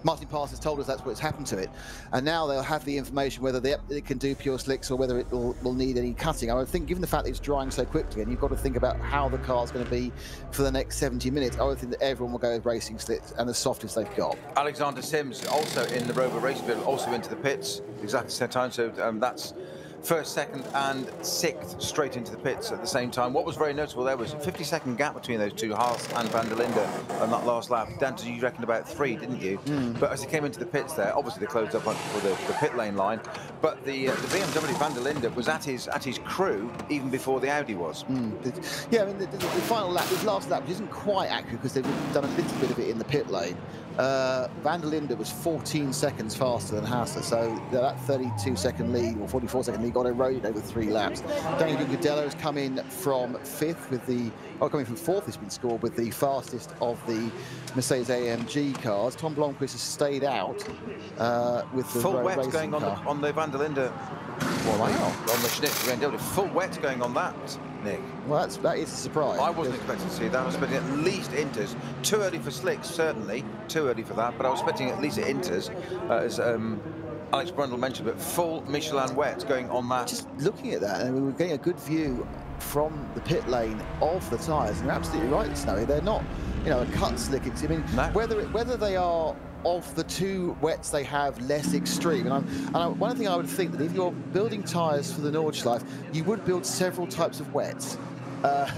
Martin Pass has told us that's what's happened to it, and now they'll have the information whether it can do pure slicks or whether it will need any cutting. I would think, given the fact that it's drying so quickly, and you've got to think about how the car's going to be for the next 70 minutes, I would think that everyone will go with racing slicks and the softest they've got. Alexander Sims, also in the Rover Race Field, also into the pits, exactly the same time. So that's first, second and sixth straight into the pits at the same time. What was very notable there was a 50-second gap between those two, Haas and Van der Linde, on that last lap. Down to, you reckoned, about 3, didn't you? But as they came into the pits there, obviously they closed up for the pit lane line, but the BMW Van der Linde was at his crew even before the Audi was. Yeah, I mean, the final lap, this last lap, which isn't quite accurate because they've done a little bit of it in the pit lane. Van der Linde was 14 seconds faster than Haas, so that 32-second lead or 44-second lead got eroded over 3 laps. Daniel Ghiardello has come in from 5th with the, coming from 4th, has been scored with the fastest of the Mercedes AMG cars. Tom Blomqvist has stayed out with the full wet racing going car. on the Van der Linde. Well, wow. On the Schnitzer BMW, full wet going on that, Nick. Well, that is a surprise. I wasn't expecting to see that. I was expecting at least inters. Too early for slicks, certainly. Too early for that. But I was expecting at least inters, as Alex Brundle mentioned. But full Michelin wet going on that. Just looking at that, and we were getting a good view from the pit lane of the tyres. And you're absolutely right, Snowy. They're not, you know, a cut slick. I mean, no. whether they are of the 2 wets they have less extreme, and one thing I would think that if you're building tyres for the Nordschleife, you would build several types of wets.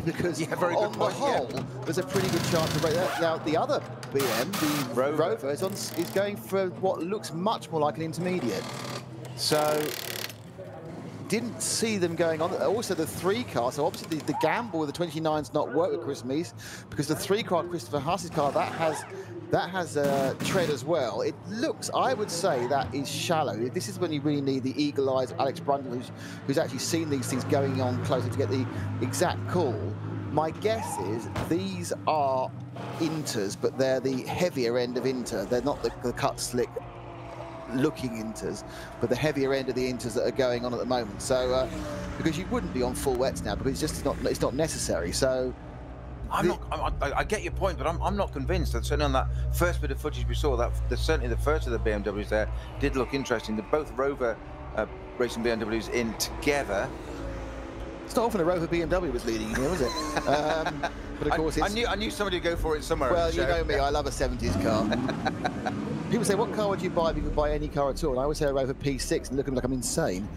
Because on the whole, there's a pretty good chance of break. Now, the other BM, the Rover, is going for what looks much more like an intermediate. So, didn't see them going on. Also, the 3 car, so obviously the gamble with the 29's not worked with Chris Mies, because the 3 car, Christopher Haas's car, that has tread as well. It looks, I would say, that is shallow. This is when you really need the eagle eyes of Alex Brundle, who's actually seen these things going on closer to get the exact call. My guess is these are inters, but they're the heavier end of inter. They're not the cut slick looking inters, but the heavier end of the inters that are going on at the moment. So because you wouldn't be on full wets now, because it's not necessary. So I get your point, but I'm not convinced. That certainly on that first bit of footage we saw, that certainly the first of the BMWs there did look interesting. They're both Rover racing BMWs in together. It's not often a Rover BMW was leading in here, was it? But of course, I knew somebody would go for it somewhere. Well, you know me, I love a 70s car. People say, what car would you buy if you could buy any car at all? And I always say a Rover P6 and look at me like I'm insane.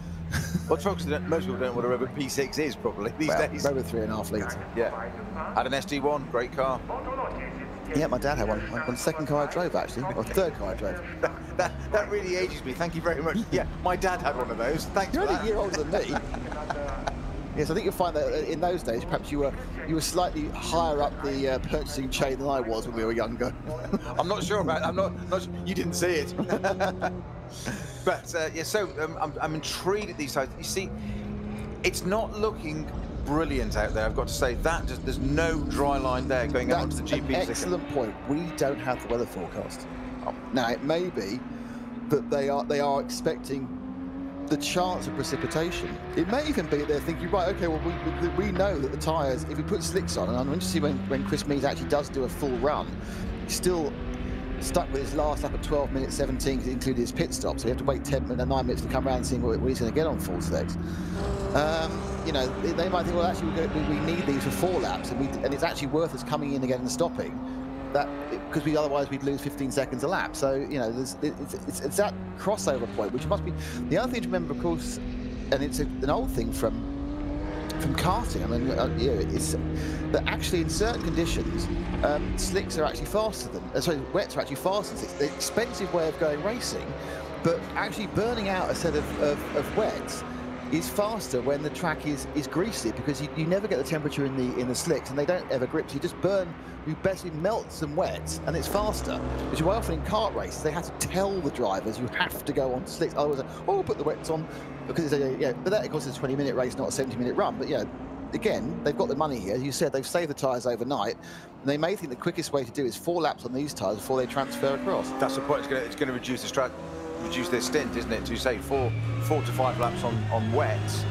Well, folks, most people don't know what a Rover P6 is, probably, these days. Rover 3.5 litres. Yeah. Had an SD1, great car. Yeah, my dad had one. The second car I drove, actually, or third car I drove. That really ages me. Thank you very much. Yeah, my dad had one of those. Thanks for that. You're only a year older than me. Yes, I think you'll find that in those days, perhaps you were slightly higher up the purchasing chain than I was when we were younger. I'm not sure about. I'm not sure. You didn't see it. But yeah, so I'm intrigued at these sides. You see, it's not looking brilliant out there, I've got to say. There's no dry line there going out onto the GP. That's an excellent point. We don't have the weather forecast. Now it may be that they are expecting the chance of precipitation. It may even be that they're thinking, right, okay, well, we know that the tyres, if we put slicks on, and I'm interested to see when Chris Mies actually does do a full run, he's still stuck with his last lap at 12 minutes 17 because he included his pit stop, so you have to wait 9 minutes to come around and see what he's going to get on full slicks. You know, they might think, well, actually, we need these for 4 laps, and it's actually worth us coming in again and stopping. Because otherwise we'd lose 15 seconds a lap. So, you know, it's that crossover point, which must be the other thing to remember, of course, and it's an old thing from karting. I mean, you know, it's that actually in certain conditions, slicks are actually faster than, sorry, wets are actually faster than slicks. The expensive way of going racing, but actually burning out a set of wets is faster when the track is greasy, because you never get the temperature in the slicks, and they don't ever grip. So you just burn, you basically melt some wets, and it's faster. Which is why often in kart races they have to tell the drivers you have to go on slicks. Otherwise, we'll put the wets on, because it's but that of course is a 20-minute race, not a 70-minute run. But yeah, again, they've got the money here. As you said, they've saved the tyres overnight, and they may think the quickest way to do is 4 laps on these tyres before they transfer across. That's the point. It's going to reduce their stint, isn't it? To say 4 to 5 laps on wets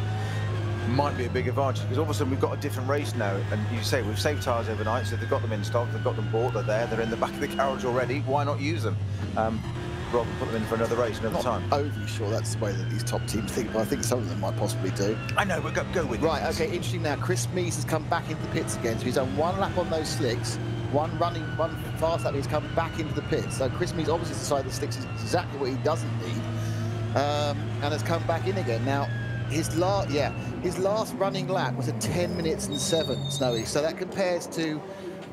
might be a big advantage, because all of a sudden we've got a different race now, and you say we've saved tyres overnight, so they've got them in stock, they've got them bought, they're in the back of the carriage already. Why not use them? Rather than put them in for another race another time. Overly sure that's the way that these top teams think, but I think some of them might possibly do. I know, but go with it. Right, okay, interesting now. Chris Mies has come back into the pits again, so he's done 1 lap on those slicks, one fast lap, he's come back into the pits. So Chris Mies obviously decided the slicks is exactly what he doesn't need, and has come back in again. Now, his last running lap was at 10 minutes and 7, Snowy. So that compares to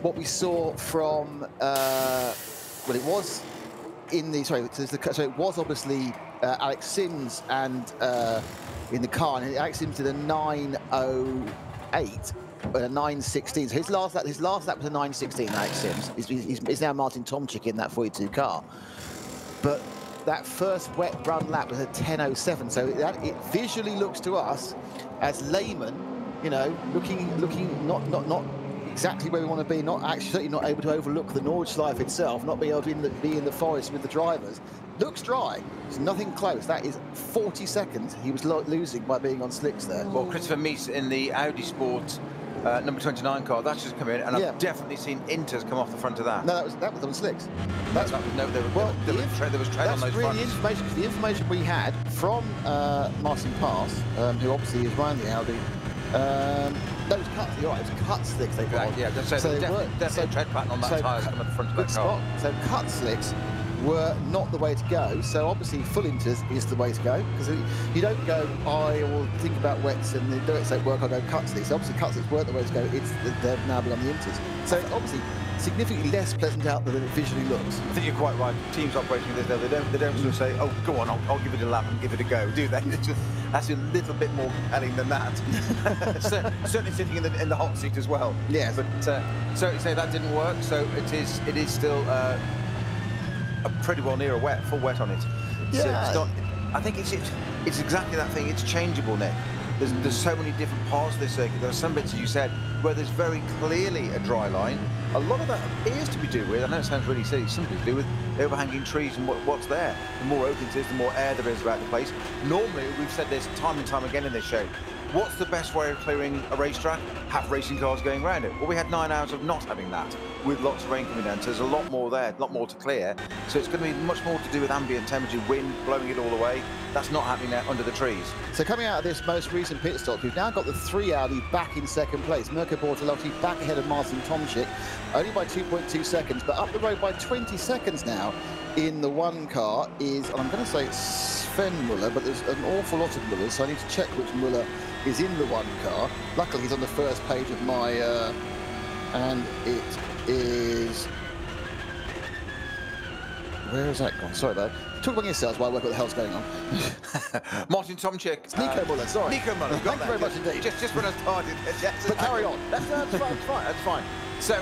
what we saw from well, it was in the so it was obviously Alex Sims and in the car, and Alex Sims did a 9:08. A 9:16. So his last lap was a 9:16. Alex Sims. He's now Martin Tomczyk in that 42 car. But that first wet run lap was a 10:07. So it visually looks to us as laymen, you know, looking not exactly where we want to be. Certainly not able to overlook the Nordschleife itself. Not being able to be in the forest with the drivers. Looks dry. There's nothing close. That is 40 seconds he was losing by being on slicks there. Well, Christopher Mies in the Audi Sport number 29 car, that's just come in, and I've definitely seen Inters come off the front of that. No, that was on slicks. There was tread on those fronts. The information we had from Martin Pass, who obviously is running the Audi, those cuts, you're right, it was cut slicks they got. Yeah, so definitely a tread pattern on that tyre coming at the front of that car. So cut slicks were not the way to go. So obviously full Inters is the way to go, because you don't go, I will think about wets and the dirt don't work, I'll go cut slicks. Obviously cut slicks weren't the way to go. They've now become the Inters. So obviously significantly less pleasant out than it visually looks. I think you're quite right. Teams operating this level, they don't sort of say, oh, go on, I'll give it a lap and give it a go, do they? That's a little bit more compelling than that. Certainly sitting in the hot seat as well. Yes. But so you say that didn't work, so it is still pretty well near a full wet on it. Yeah. So I think it's exactly that thing. It's changeable, Nick. There's so many different parts of this circuit. There are some bits, as you said, where there's very clearly a dry line. A lot of that appears to be do with, I know it sounds really silly, something to do with the overhanging trees and what's there. The more open it is, the more air there is about the place. Normally, we've said this time and time again in this show, what's the best way of clearing a racetrack? Have racing cars going around it. Well, we had 9 hours of not having that, with lots of rain coming down, so there's a lot more there, a lot more to clear. So it's going to be much more to do with ambient temperature, wind, blowing it all away. That's not happening there under the trees. So coming out of this most recent pit stop, we've now got the 3 Audi back in second place. Mirko Bortolotti back ahead of Martin Tomczyk, only by 2.2 seconds, but up the road by 20 seconds now in the 1 car is, and I'm going to say it's Sven Muller, but there's an awful lot of Mullers, so I need to check which Muller is in the 1 car. Luckily, he's on the first page of my, and it is, where has that gone? Sorry about that. Talk among yourselves while I work out what the hell's going on. Martin Tomczyk. It's Nico Muller, sorry. Nico Muller. Thank you very much indeed. Just when I started. But carry on. That's fine. That's fine. So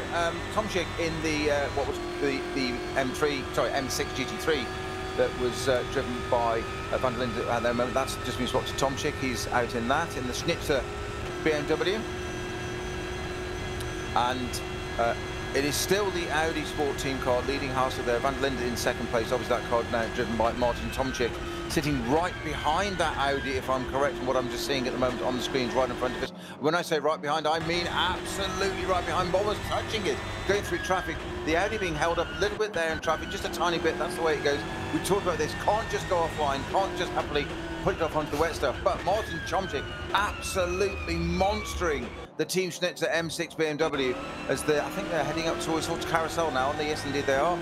Tomczyk in the what was the M6 GT3 that was driven by Van der Linde at the moment. That's just been swapped to Tomczyk. He's out in that in the Schnitzer BMW, and it is still the Audi Sport Team car leading Haas there. Van der Linde in second place. Obviously that car now driven by Martin Tomczyk, sitting right behind that Audi, if I'm correct in what I'm just seeing at the moment on the screens right in front of us. When I say right behind, I mean absolutely right behind, almost touching it, going through traffic. The Audi being held up a little bit there in traffic, just a tiny bit, that's the way it goes. We talked about this, can't just go offline, can't just happily put it off onto the wet stuff. But Martin Tomczyk absolutely monstering the Team Schnitzer M6 BMW as I think they're heading up towards Carousel now, aren't they? Yes, indeed they are.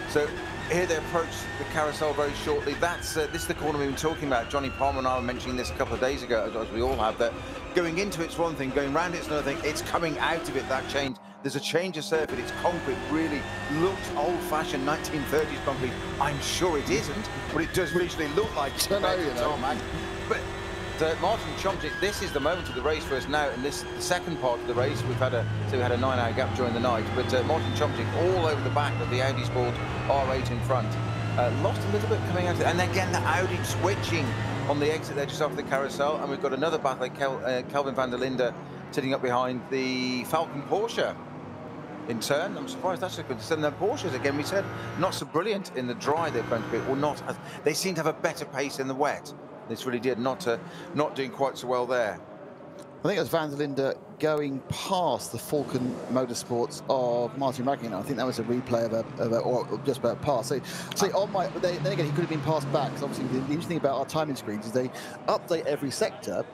So here they approach the Carousel very shortly. This is the corner we've been talking about. Johnny Palmer and I were mentioning this a couple of days ago, as we all have, that going into it's one thing, going round it's another thing. It's coming out of it, that change. There's a change of circuit. It's concrete, really looks old-fashioned 1930s concrete. I'm sure it isn't, but it does visually look like it. I know, you know. But Martin Tomczyk, this is the moment of the race for us now. In this the second part of the race, we had a 9-hour gap during the night. But Martin Tomczyk all over the back of the Audi Sport R8 in front. Lost a little bit coming out of it. And again, the Audi switching on the exit there just off the Carousel. And we've got another battle, Kelvin van der Linde sitting up behind the Falcon Porsche. In turn, I'm surprised that's a good. And the Porsches, again, we said, not so brilliant in the dry they're going to be, or not. They seem to have a better pace in the wet. This really did, not doing quite so well there. I think it was Van der Linde going past the Falcon Motorsports of Martin Ragnar. I think that was a replay or just about a pass. So then again, he could have been passed back, because obviously the interesting thing about our timing screens is they update every sector.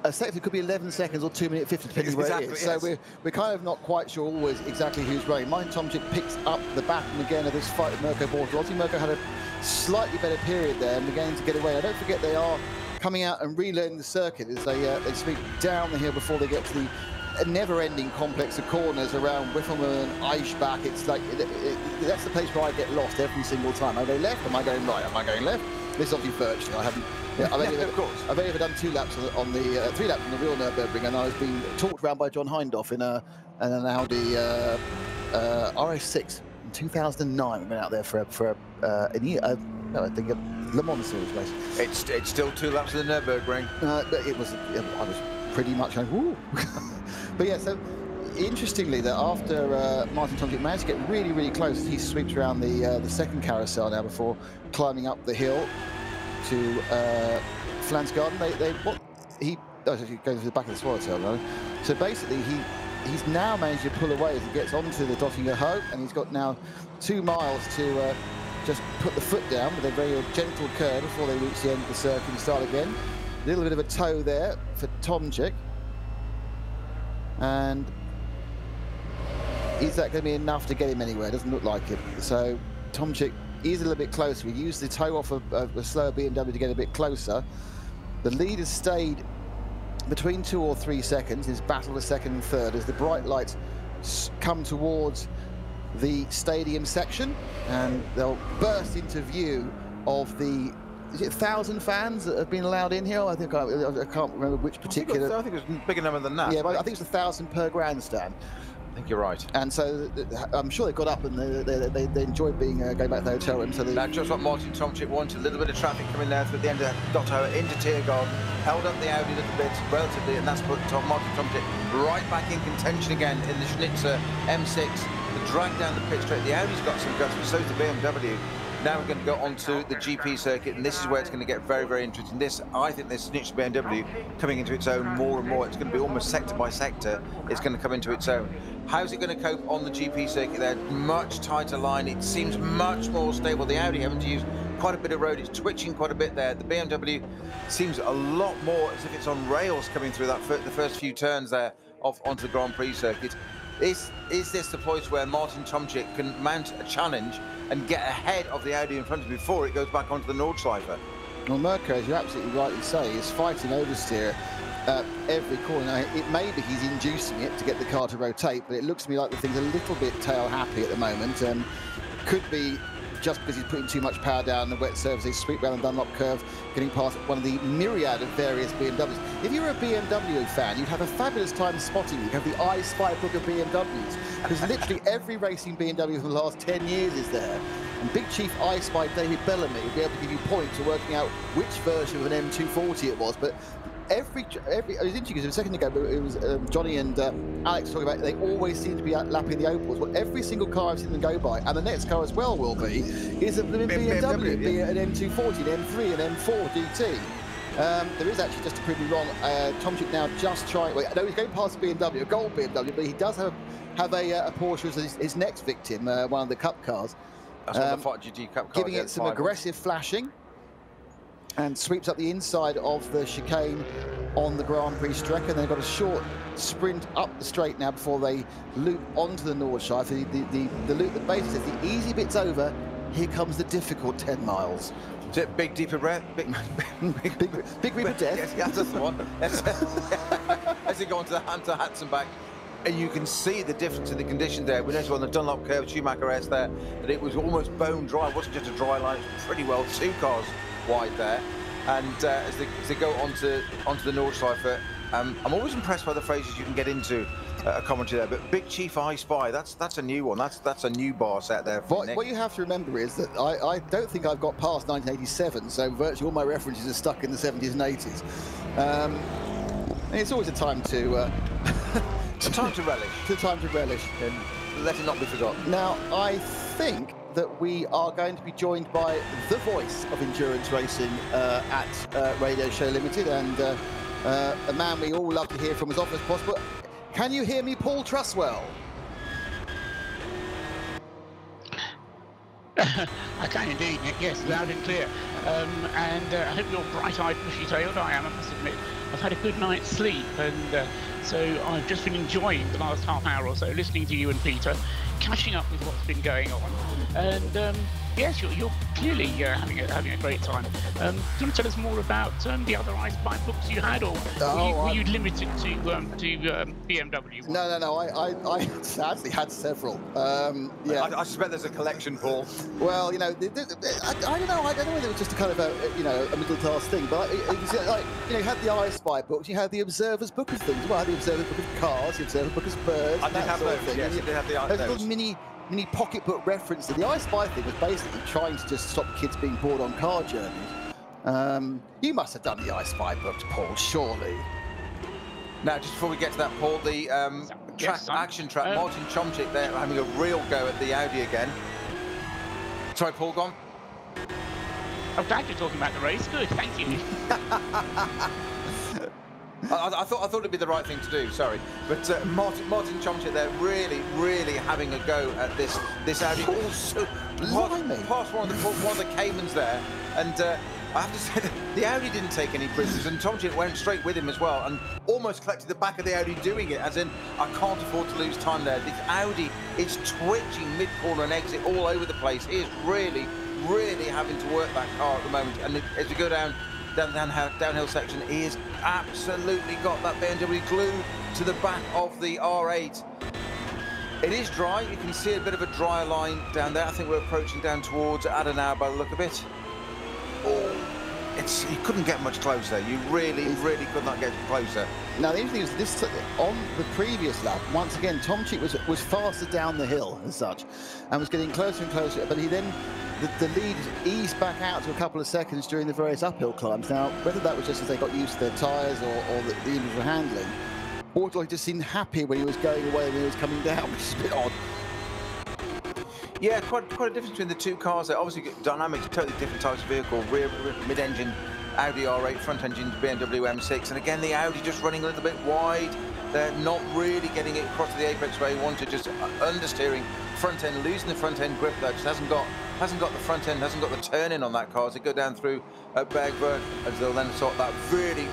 A sector could be 11 seconds or 2 minutes 50, depending where it is. Yes. So we're kind of not quite sure always exactly who's running. Martin Tomczyk picks up the baton again of this fight with Mirko Bortolotti. Mirko had a slightly better period there and beginning to get away. I don't forget they are coming out and relearning the circuit as they sweep down the hill before they get to the never-ending complex of corners around Wiffelman, Eichbach. It's like that's the place where I get lost every single time. Am I going left? Am I going right? Am I going left? This is obviously virtually. I haven't. Yeah, I've only ever done 2 laps on the 3 laps on the real Nürburgring, and I was being talked around by John Hindhoff in an Audi RS6 in 2009. I went out there for a year. No, I think a Le Mans series race. It's still 2 laps of the Nürburgring. But I was pretty much like, woo. But yeah, so interestingly, that after Martin Tomczyk managed to get really, really close, he sweeps around the second carousel now before climbing up the hill to Flansgarden. He goes to the back of the Swallowtail now. So basically, he's now managed to pull away as he gets onto the Dottinger Hoek, and he's got now 2 miles to just put the foot down with a very gentle curve before they reach the end of the circuit and start again. A little bit of a toe there for Tomczyk. And is that going to be enough to get him anywhere? Doesn't look like it. So Tomczyk is a little bit closer. We used the toe off of a slower BMW to get a bit closer. The lead has stayed between 2 or 3 seconds. This battle for second and third as the bright lights come towards the stadium section, and they'll burst into view of the, is it 1,000 fans that have been allowed in here? I think I can't remember which particular. I think it was a bigger number than that. Yeah, but I think it's 1,000 per grandstand. I think you're right. And so I'm sure they got up and they enjoyed being going back to the hotel room. So that's just what Martin Tomczyk wanted. A little bit of traffic coming there at the end of Dotto into Tiergarten, held up the Audi a little bit relatively, and that's put Martin Tomczyk right back in contention again in the Schnitzer M6. The drag down the pit straight. The Audi's got some guts, but so does the BMW. Now we're going to go onto the GP circuit, and this is where it's going to get very, very interesting. I think this Schnitzer BMW coming into its own more and more. It's going to be almost sector by sector. It's going to come into its own. How's it going to cope on the GP circuit there? Much tighter line. It seems much more stable. The Audi having to use quite a bit of road. It's twitching quite a bit there. The BMW seems a lot more as if it's on rails coming through that the first few turns there off onto the Grand Prix circuit. Is this the place where Martin Tomczyk can mount a challenge and get ahead of the Audi in front of him before it goes back onto the Nordschleife? Well, Mirko, as you absolutely rightly say, is fighting oversteer every corner. Now, it may be he's inducing it to get the car to rotate, but it looks to me like the thing's a little bit tail happy at the moment. Could be just because he's putting too much power down the wet surface. They sweep around the Dunlop curve, getting past one of the myriad of various BMWs. If you're a BMW fan, you'd have a fabulous time spotting. You have the I Spy book of BMWs, because literally every racing BMW from the last 10 years is there. And Big Chief I Spy David Bellamy will be able to give you points for working out which version of an M240 it was. But it was interesting because a second ago it was Johnny and Alex talking about they always seem to be lapping the Opals. Well, every single car I've seen them go by, and the next car as well will be, is a BMW, be it an M240, an M3, an M4 GT. There is actually, just to prove me wrong, Tomczyk now just trying. Well, I know he's going past the BMW, a gold BMW, but he does have a Porsche as his next victim, one of the Cup cars. That's one of the Fiat GT Cup cars. Giving it some aggressive flashing, and sweeps up the inside of the chicane on the Grand Prix Strecke, and they've got a short sprint up the straight now before they loop onto the Nordschleife. The loop that basically says the easy bit's over, here comes the difficult 10 miles. Is it big deeper breath? Big Reaper death? Yes, that's the one. As they go onto the Hatzenbach, and you can see the difference in the condition there. We noticed on the Dunlop curve, Schumacher S there, that it was almost bone dry. It wasn't just a dry line, it was pretty well 2 cars wide there. And as they go onto the Nordschleife, I'm always impressed by the phrases you can get into a commentary there. But Big Chief I Spy, that's a new one. That's a new bar set there. What you have to remember is that I don't think I've got past 1987, so virtually all my references are stuck in the 70s and 80s. And it's always a time to time to relish. It's a time to relish and let it not be forgotten. Now, I think that we are going to be joined by the voice of endurance racing at Radio Show Limited, and a man we all love to hear from as often as possible. Can you hear me, Paul Truswell? I can indeed, Nick, yes, loud and clear. And I hope you're bright-eyed, bushy-tailed. I am, I must admit. I've had a good night's sleep, and so I've just been enjoying the last half hour or so, listening to you and Peter. catching up with what's been going on. And yes, you're clearly having a great time. Do you want to tell us more about the other ice bike books you had, or were you limited to BMW? No. I sadly had several. Yeah. I suspect there's a collection, Paul. Well, you know, I don't know. I don't know whether it was just a kind of a middle class thing, but it was like, you know, you had the I Spy books, you had the Observer's Book of Things. Well, I had the Observer's Book of Cars, the Observer's Book of Birds. I did have those. Yes, I did have the those little mini pocketbook reference. The I Spy thing was basically trying to just stop kids being bored on car journeys. You must have done the I Spy books, Paul, surely. Now, just before we get to that, Paul, the action track, Martin Chomchik there having a real go at the Audi again. Sorry, Paul, go on. I'm glad you're talking about the race. Good, thank you. I thought it'd be the right thing to do. Sorry, but Martin Chomchik there really having a go at this Audi. Also, past one of the Caymans there, and I have to say that the Audi didn't take any prisoners, and Chomchik went straight with him as well, and almost collected the back of the Audi doing it. As in, I can't afford to lose time there. This Audi is twitching mid-corner and exit all over the place. He is really having to work that car at the moment, and as you go downhill section, he has absolutely got that BMW glued to the back of the R8. It is dry. You can see a bit of a dry line down there. I think we're approaching down towards ADAC by the look of it. Oh, you couldn't get much closer. You really could not get closer. Now the interesting thing is this on the previous lap. Once again, Chomchik was faster down the hill as such, and was getting closer and closer. But he then the lead eased back out to a couple of seconds during the various uphill climbs. Now whether that was just as they got used to their tyres or the individual handling, or he just seemed happy when he was going away and he was coming down, which is a bit odd. Yeah, quite a difference between the two cars there. Obviously, dynamics, totally different types of vehicle. Rear mid-engine Audi R8, front-engine BMW M6, and again the Audi just running a little bit wide. They're not really getting it across to the apex where he wanted, just understeering front end, losing the front end grip there. Just hasn't got the front end, hasn't got the turn in on that car as they go down through Bergberg, as they'll then sort that really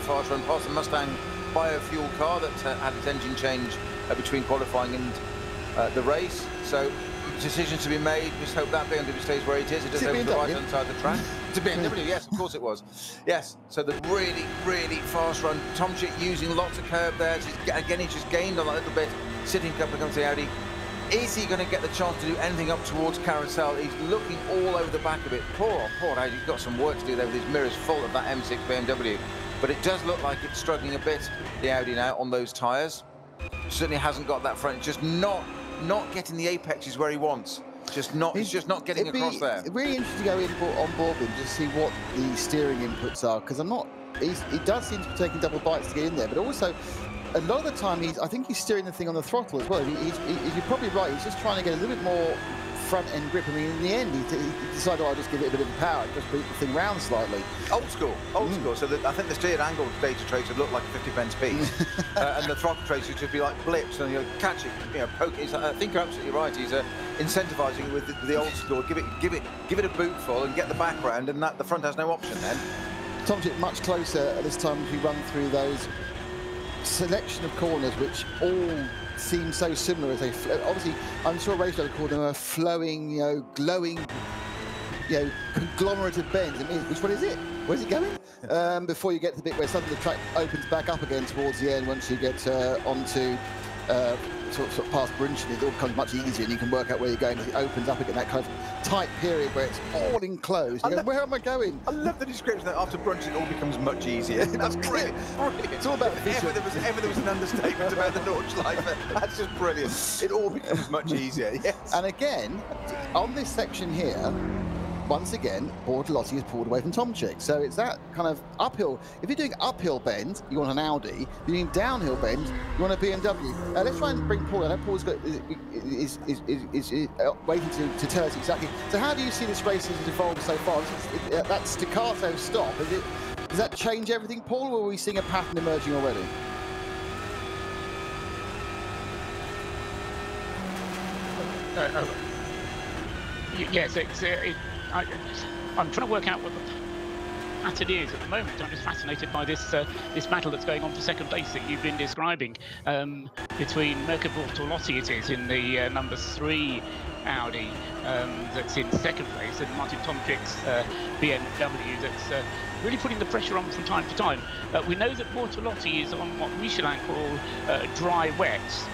fast run past the Mustang biofuel car that had its engine change between qualifying and the race. So decisions to be made. Just hope that BMW stays where it is. It doesn't over the right hand side of the track. It's a BMW, yes, of course it was. Yes, so the really fast run. Chomchik using lots of curb there. Again, he's just gained on that little bit. Sitting up against the Audi. Is he going to get the chance to do anything up towards Carousel? He's looking all over the back of it. Poor Audi. He's got some work to do there with his mirrors full of that M6 BMW. But it does look like it's struggling a bit, the Audi now, on those tyres. Certainly hasn't got that front. Just not getting the apexes where he wants. He's just not getting across there. It's really interesting to go on board with him to see what the steering inputs are, because he does seem to be taking double bites to get in there, but also a lot of the time I think he's steering the thing on the throttle as well. You're probably right. He's just trying to get a little bit more front end grip. I mean, in the end, he decided, I'll just give it a bit of power, just move the thing round slightly. Old school. So I think the steered angle data trace would look like a 50p piece, and the throttle trace would just be like blips, and you catch it, poke it. I think you're absolutely right. He's incentivizing with the old school. Give it a boot full and get the background, and the front has no option then. Chomchik much closer at this time as we run through those selection of corners, which all seem so similar as they obviously, I'm sure Rachel would call them a flowing, glowing, conglomerate of bends. I mean, which one is it? Where's it going? Before you get to the bit where suddenly the track opens back up again towards the end, once you get onto sort of past Brinchin, it all becomes much easier and you can work out where you're going as it opens up again, that kind of tight period where it's all enclosed. You go, where am I going? I love the description that after Brinchin it all becomes much easier. That's brilliant. It's all about ever there was an understatement about the Nordschleife. That's just brilliant. It all becomes much easier, yes. And again, on this section here, once again, Bortolotti has pulled away from Chomchik. So it's that kind of uphill. If you're doing uphill bend, you want an Audi. If you're doing downhill bend, you want a BMW. Let's try and bring Paul. I know Paul's is waiting to tell us exactly. So how do you see this race has evolved so far? That staccato stop, does that change everything, Paul, or are we seeing a pattern emerging already? Yes, I'm trying to work out what pattern is at the moment. I'm just fascinated by this this battle that's going on for second place that you've been describing between Mirko Bortolotti, it is, in the number 3 Audi that's in second place, and Martin Tomczyk's BMW that's really putting the pressure on from time to time. We know that Bortolotti is on what Michelin call dry wets,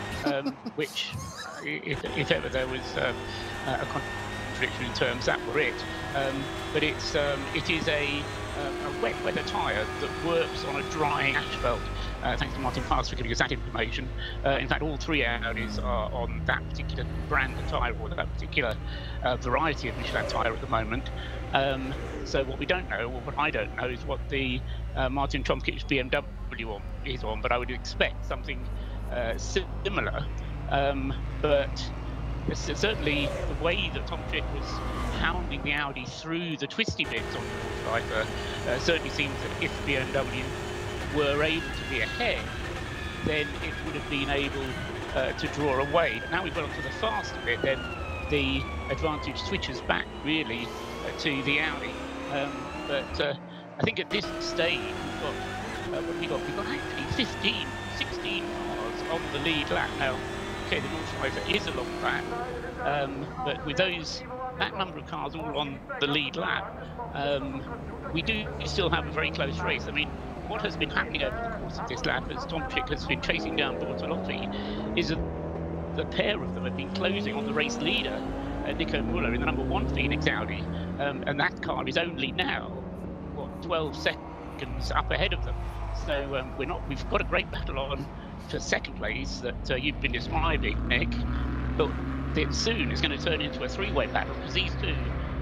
which, if ever there was a contradiction in terms, that were it. But it is a wet weather tyre that works on a dry asphalt. Thanks to Martin Fast for giving us that information. In fact, all 3 Audis are on that particular brand of tyre, or that particular variety of Michelin tyre at the moment. So what we don't know, or what I don't know, is what the Martin Tomczyk's BMW is on, but I would expect something similar. But certainly the way that Tomczyk was hounding the Audi through the twisty bits on the water certainly seems that if BMW were able to be ahead, then it would have been able to draw away. But now we've got onto the faster bit, then the advantage switches back really to the Audi. But I think at this stage we've got what have we got? We've got actually 15, 16 cars on the lead lap now. Okay, the Nordschleife is a long lap, but with that number of cars all on the lead lap, we do still have a very close race. I mean, what has been happening over the course of this lap, as Tomczyk has been chasing down Bortolotti, is that the pair of them have been closing on the race leader, Nico Müller, in the number 1 Phoenix Audi, and that car is only now, what, 12 seconds up ahead of them. So we've got a great battle on for second place that you've been describing, Nick, but it soon is going to turn into a 3-way battle because these two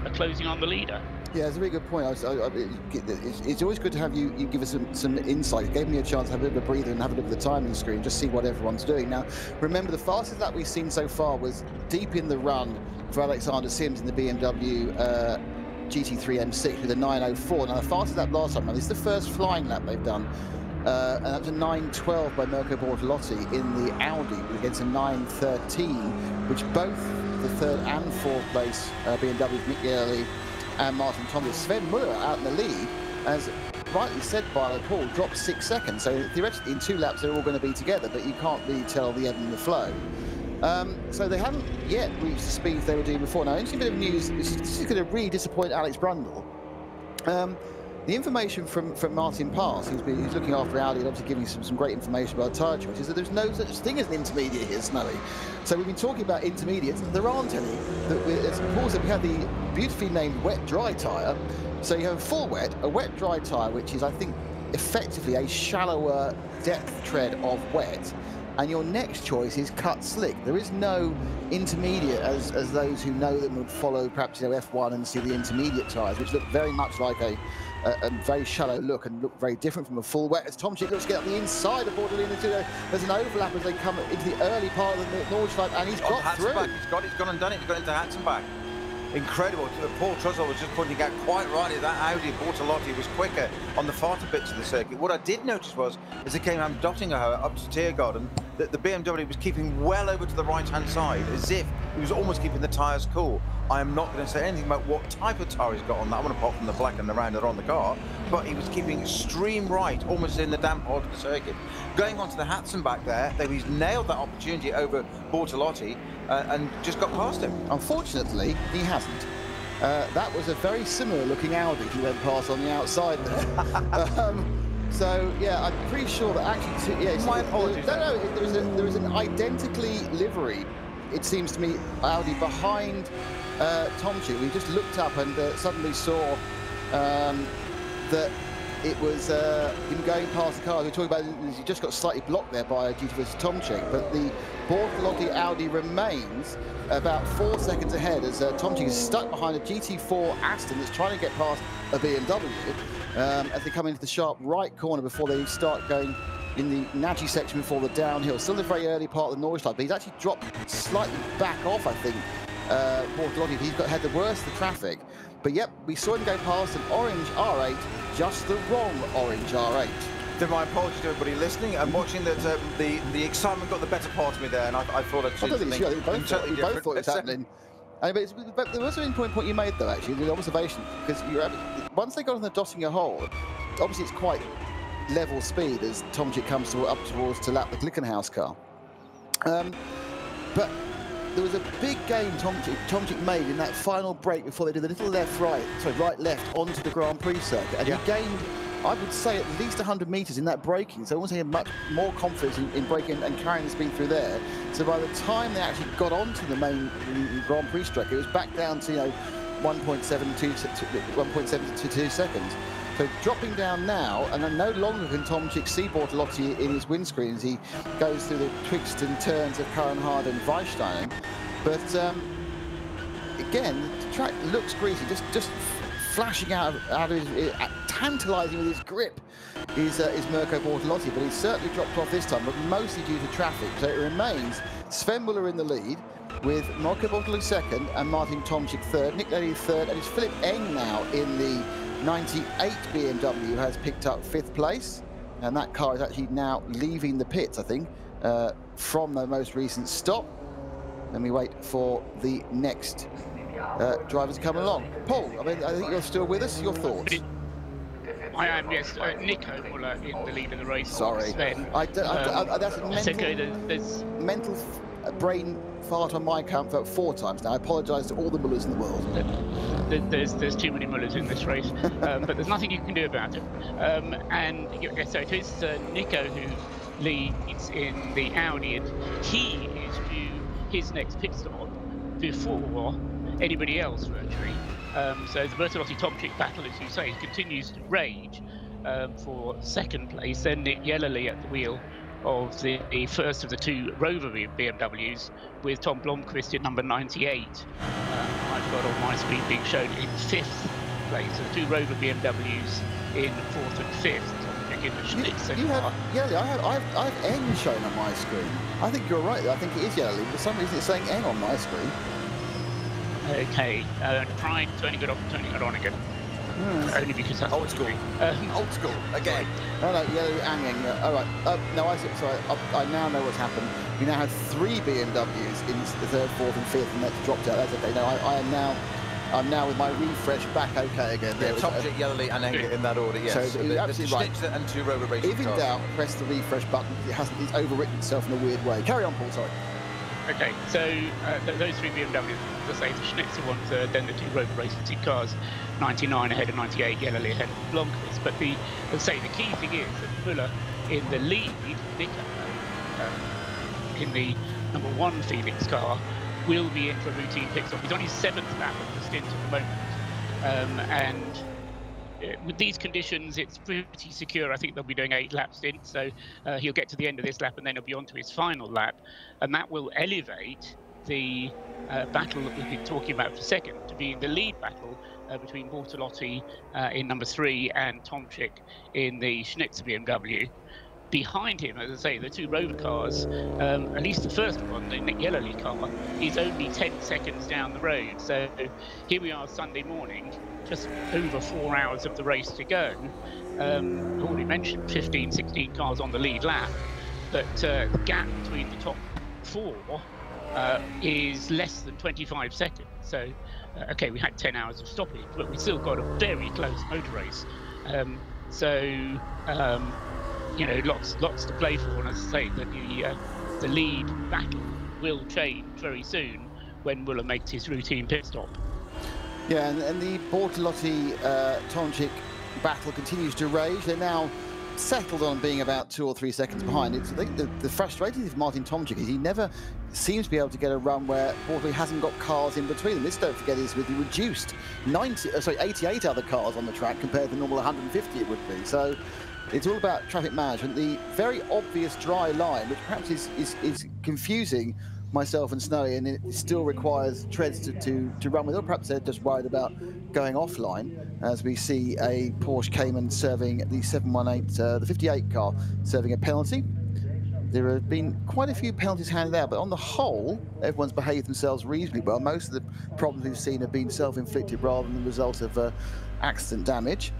are closing on the leader. Yeah, it's a very good point. It's always good to have you give us some insight. It gave me a chance to have a bit of a breather and have a look at the timing screen, just see what everyone's doing. Now, remember, the fastest lap we've seen so far was deep in the run for Alexander Sims in the BMW GT3 M6 with a 9:04. Now, the fastest lap last time, now this is the first flying lap they've done, and that was a 9:12 by Mirko Bortolotti in the Audi against a 9:13, which both the 3rd and 4th place BMW, Mick Yeley and Martin Tomczych. Sven Müller out in the lead, as rightly said by Paul, dropped 6 seconds. So theoretically in 2 laps they're all going to be together, but you can't really tell the ebb and the flow. So they haven't yet reached the speeds they were doing before. Now, interesting bit of news, this is going to really disappoint Alex Brundle. The information from Martin Pass, who's looking after Audi and obviously giving some great information about tyre choice, is that there's no such thing as an intermediate here, Snowy. So we've been talking about intermediates, and there aren't any. As Paul said, we have the beautifully named wet-dry tyre. So you have a full wet, a wet-dry tyre, which is, I think, effectively a shallower depth tread of wet. And your next choice is cut slick. There is no intermediate, as those who know them would follow perhaps F1 and see the intermediate tyres, which look very much like a very shallow look and look very different from a full wet. As Tomczyk looks to get up the inside of Bortolotti, there's an overlap as they come into the early part of the Nordschleife, and he's got through. He's gone and done it. He's got into Hatzenbach. Incredible. Paul Trussell was just pointing out quite rightly that Audi Bortolotti was quicker on the farther bits of the circuit. What I did notice was, as it came out Dottingerhoe up to Tiergarten, that the BMW was keeping well over to the right-hand side, as if he was almost keeping the tyres cool. I am not going to say anything about what type of tyre he's got on that one, apart from the black and the round that are on the car, but he was keeping extreme right, almost in the damp part of the circuit. Going on to the Hatzenbach there, he's nailed that opportunity over Bortolotti and just got past him. Unfortunately, he hasn't. That was a very similar looking Audi he went past on the outside there. So yeah, I'm pretty sure that actually, yeah, my apologies. No, there is an identically livery, it seems to me, Audi behind Tomczyk. We just looked up and suddenly saw that it was him going past the car. We're talking about he just got slightly blocked there by GT3 Tomczyk, but the Bortolotti Audi remains about 4 seconds ahead as Tomczyk is stuck behind a GT4 Aston that's trying to get past a BMW as they come into the sharp right corner before they start going in the Nagy section before the downhill. Still in the very early part of the Nordschleife, but he's actually dropped slightly back off, I think, Bortolotti. He's had the worst of the traffic. But yep, we saw him go past an orange R8, just the wrong orange R8. Then my apologies to everybody listening. I'm watching that the excitement got the better part of me there, and I thought I'd I don't think it's you. I think both thought it was happening. But there was an important point you made, though, actually, the observation, because once they got on the Dottinger hole, obviously it's quite level speed as Tomczyk comes up towards to lap the Glickenhaus car. But there was a big gain Tomczyk made in that final break before they did the little right-left onto the Grand Prix circuit, and he gained, I would say, at least 100 metres in that braking. So once he had much more confidence in braking and carrying the speed through there. So by the time they actually got onto the main Grand Prix track, it was back down to 1.72 seconds. So dropping down now, and then no longer can Tomczyk see Bortolotti in his windscreen as he goes through the twists and turns of Karenhardt and Weisstein. But again, the track looks greasy, just flashing out of his, tantalising with his grip is Mirko Bortolotti, but he's certainly dropped off this time, but mostly due to traffic. So it remains Sven Muller in the lead, with Mirko Bortolotti second and Martin Tomczyk third, Nick Lely third, and it's Philipp Eng now in the 98 BMW has picked up 5th place, and that car is actually now leaving the pits, I think, from the most recent stop. And we wait for the next drivers to come along. Paul, I think you're still with us. Your thoughts? I am, yes. Nico Muller in the lead of the race. Sorry, Sven. that's a mental brain fart on my account for 4 times now. I apologise to all the Mullers in the world. There's too many Mullers in this race, but there's nothing you can do about it. So it is Nico who leads in the Audi, and he is due his next pit stop before anybody else, virtually. So the Bertolotti-Tomczyk battle, as you say, continues to rage for 2nd place. Then Nick Yellerly at the wheel of the first of the 2 Rover BMWs, with Tom Blomqvist in number 98. I've got on my screen being shown in 5th place. So the 2 Rover BMWs in 4th and 5th. In the Schnitzer car. I have Eng shown on my screen. I think you're right. I think it is Yellerly, but for some reason it's saying Eng on my screen. Okay, try turning it off and turning it on again. Only because that's old school. Old school again. No, Yellerly and Eng. All right. No, sorry. I now know what's happened. We now have 3 BMWs in the 3rd, 4th, and 5th, and that's dropped out. That's okay. No, I'm now with my refresh back okay again. Yeah, Tomczyk, Yellerly, and Eng in that order. Yes. So absolutely right. Schnitzer and 2 Rover racing cars. If in doubt, press the refresh button. It's overwritten itself in a weird way. Carry on, Paul. Sorry. Okay, so those 3 BMWs, as I say, the Schnitzer ones, then the 2 Rover racing cars, 99 ahead of 98, Yellerly ahead of Blomqvist. But as I say, the key thing is that Muller in the lead, Nico, in the number 1 Phoenix car, will be in for a routine pit stop. He's on his 7th lap of the stint at the moment, and with these conditions, it's pretty secure. I think they'll be doing 8-lap stints, so he'll get to the end of this lap and then he'll be on to his final lap, and that will elevate the battle that we've been talking about for 2nd to being the lead battle between Bortolotti in number 3 and Tomczyk in the Schnitzer BMW. Behind him, as I say, the 2 Rover cars, at least the first one, the Nick Yellerly car, is only 10 seconds down the road. So here we are Sunday morning, just over 4 hours of the race to go. I've already mentioned 15, 16 cars on the lead lap, but the gap between the top 4 is less than 25 seconds. So, okay, we had 10 hours of stoppage, but we still got a very close motor race. You know, lots to play for, and as I say, the lead battle will change very soon when Muller makes his routine pit stop. Yeah, and the Bortolotti-Tomczyk battle continues to rage. They're now settled on being about 2 or 3 seconds behind. I think the frustrating thing with Martin Tomczyk is he never seems to be able to get a run where Bortolotti hasn't got cars in between them. This, don't forget, is with the reduced 88 other cars on the track compared to the normal 150 it would be. So it's all about traffic management. The very obvious dry line, which perhaps is confusing myself and Snowy, and it still requires treads to run with, or perhaps they're just worried about going offline, as we see a Porsche Cayman serving the 718, the 58 car, serving a penalty. There have been quite a few penalties handed out, but on the whole, everyone's behaved themselves reasonably well. Most of the problems we've seen have been self-inflicted rather than the result of accident damage.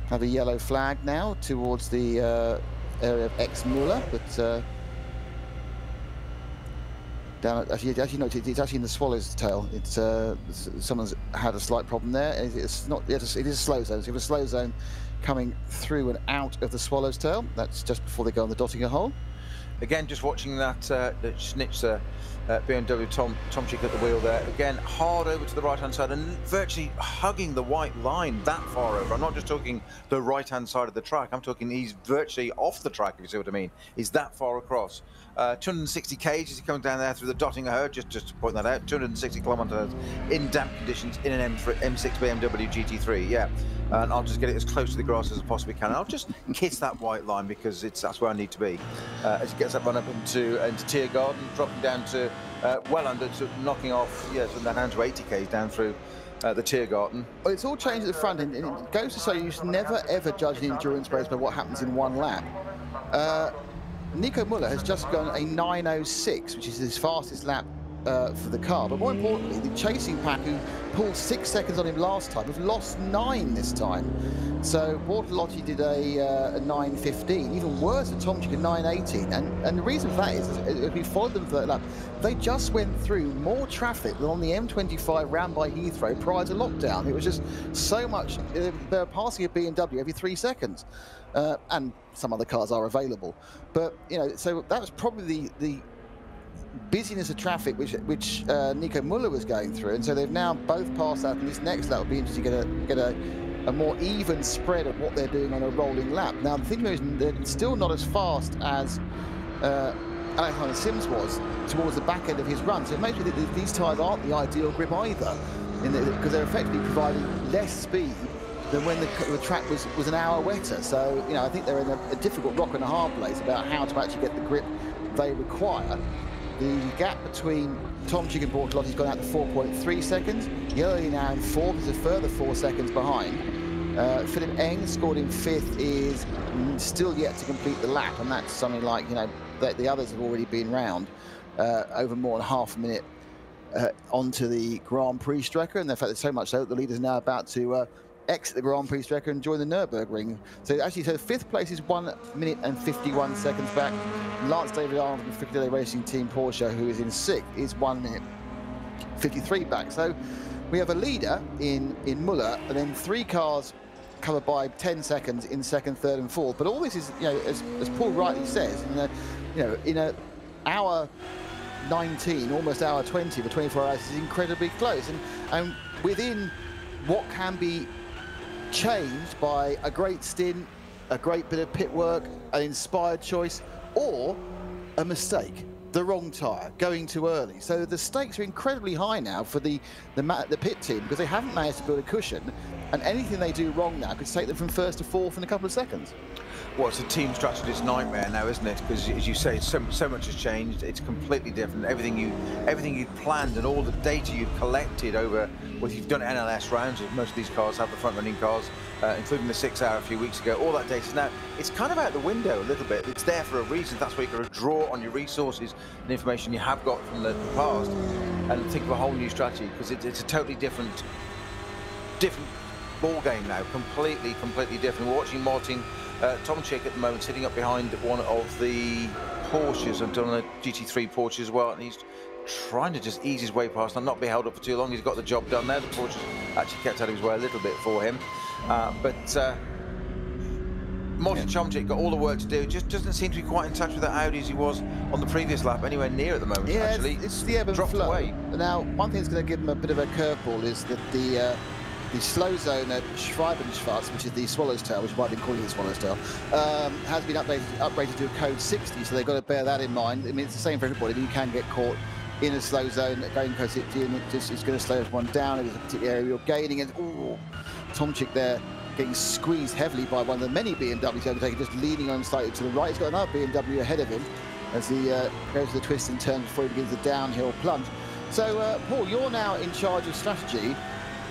Have a yellow flag now towards the area of ex-Muller, but down at, actually noticed it's actually in the swallow's tail. It's someone's had a slight problem there. It's not. It is a slow zone. So you have a slow zone coming through and out of the swallow's tail. That's just before they go on the Dottinger hole. Again, just watching that the Schnitzer BMW Tomczyk at the wheel there. Again, hard over to the right-hand side and virtually hugging the white line that far over. I'm not just talking the right-hand side of the track. I'm talking he's virtually off the track, if you see what I mean. He's that far across. 260 kg as he comes down there through the Dottinger herd, just to point that out. 260 kilometers in damp conditions in an M6 BMW GT3, yeah. And I'll just get it as close to the grass as I possibly can. I'll just kiss that white line because that's where I need to be. As he gets that run up into Tiergarten, dropping down to well under, to knocking off, yeah, so down to 80 k's down through the Tiergarten. Well, it's all changed at the front end, and it goes to say you should never ever judge an endurance race by what happens in one lap. Nico Müller has just gone a 9:06, which is his fastest lap for the car. But more importantly, the chasing pack, who pulled 6 seconds on him last time, have lost 9 this time. So Bortolotti did a 9:15, even worse for Tomczyk, a 9:18. And the reason for that is, if we followed them for that lap, they just went through more traffic than on the M25 round by Heathrow prior to lockdown. It was just so much. They were passing a BMW every 3 seconds. And some other cars are available. But, you know, so that was probably the busyness of traffic which Nico Müller was going through, and so they've now both passed out, and this next lap will be interesting to get a more even spread of what they're doing on a rolling lap. Now the thing is, they're still not as fast as Alexander Sims was towards the back end of his run, so it makes me think that these tyres aren't the ideal grip either, because they're effectively providing less speed than when the track was an hour wetter. So, you know, I think they're in a difficult rock and a hard place about how to actually get the grip they require. The gap between Tomczyk and Bortolotti's gone out to 4.3 seconds. Yellow now in 4th, is a further 4 seconds behind. Philip Eng, scored in 5th, is still yet to complete the lap, and that's something like, you know, the others have already been round over more than half a minute onto the Grand Prix Strecker, and in fact, there's so much so that the leader's now about to exit the Grand Prix Strecker and join the Nürburgring. So actually, so 5th place is 1 minute and 51 seconds back. Lance David Arnold from Fricadelli Racing Team Porsche, who is in 6th, is 1 minute 53 back. So we have a leader in Müller, and then 3 cars covered by 10 seconds in 2nd, 3rd, and 4th. But all this is, you know, as Paul rightly says, in a hour 19, almost hour 20, the 24 hours is incredibly close, and within what can be changed by a great stint, a great bit of pit work, an inspired choice, or a mistake, the wrong tyre, going too early. So the stakes are incredibly high now for the pit team, because they haven't managed to build a cushion, and anything they do wrong now could take them from 1st to 4th in a couple of seconds. Well, it's a team strategy's nightmare now, isn't it? Because, as you say, so much has changed. It's completely different. Everything you'd planned and all the data you've collected over, well, you've done NLS rounds, as most of these cars have, the front-running cars, including the 6 hour a few weeks ago. All that data now, it's kind of out the window a little bit. It's there for a reason. That's where you've got to draw on your resources and information you have got from the past, and think of a whole new strategy, because it's a totally different ball game now. Completely different. We're watching Martin Tomczyk at the moment sitting up behind one of the Porsches. I've done a GT3 Porsche as well, and he's trying to just ease his way past and not be held up for too long. He's got the job done there. The Porsche actually kept out of his way a little bit for him, but Martin Tomczyk got all the work to do. Just doesn't seem to be quite in touch with the Audi as he was on the previous lap, anywhere near at the moment. Yeah, actually, it's the ebb and flow. Away. Now, one thing that's going to give him a bit of a curveball is that the slow zone at Schreibenschwarz, which is the Swallow's Tail, which is why I've been calling it Swallow's Tail, has been upgraded to a code 60, so they've got to bear that in mind. I mean, it's the same for everybody, but you can get caught in a slow zone going code 60, and it's going to slow everyone down. If there's a particular area you're gaining, and Tomczyk there getting squeezed heavily by one of the many BMWs overtaking, just leaning on slightly to the right. He's got another BMW ahead of him as he goes to the twist and turns before he begins the downhill plunge. So, Paul, you're now in charge of strategy.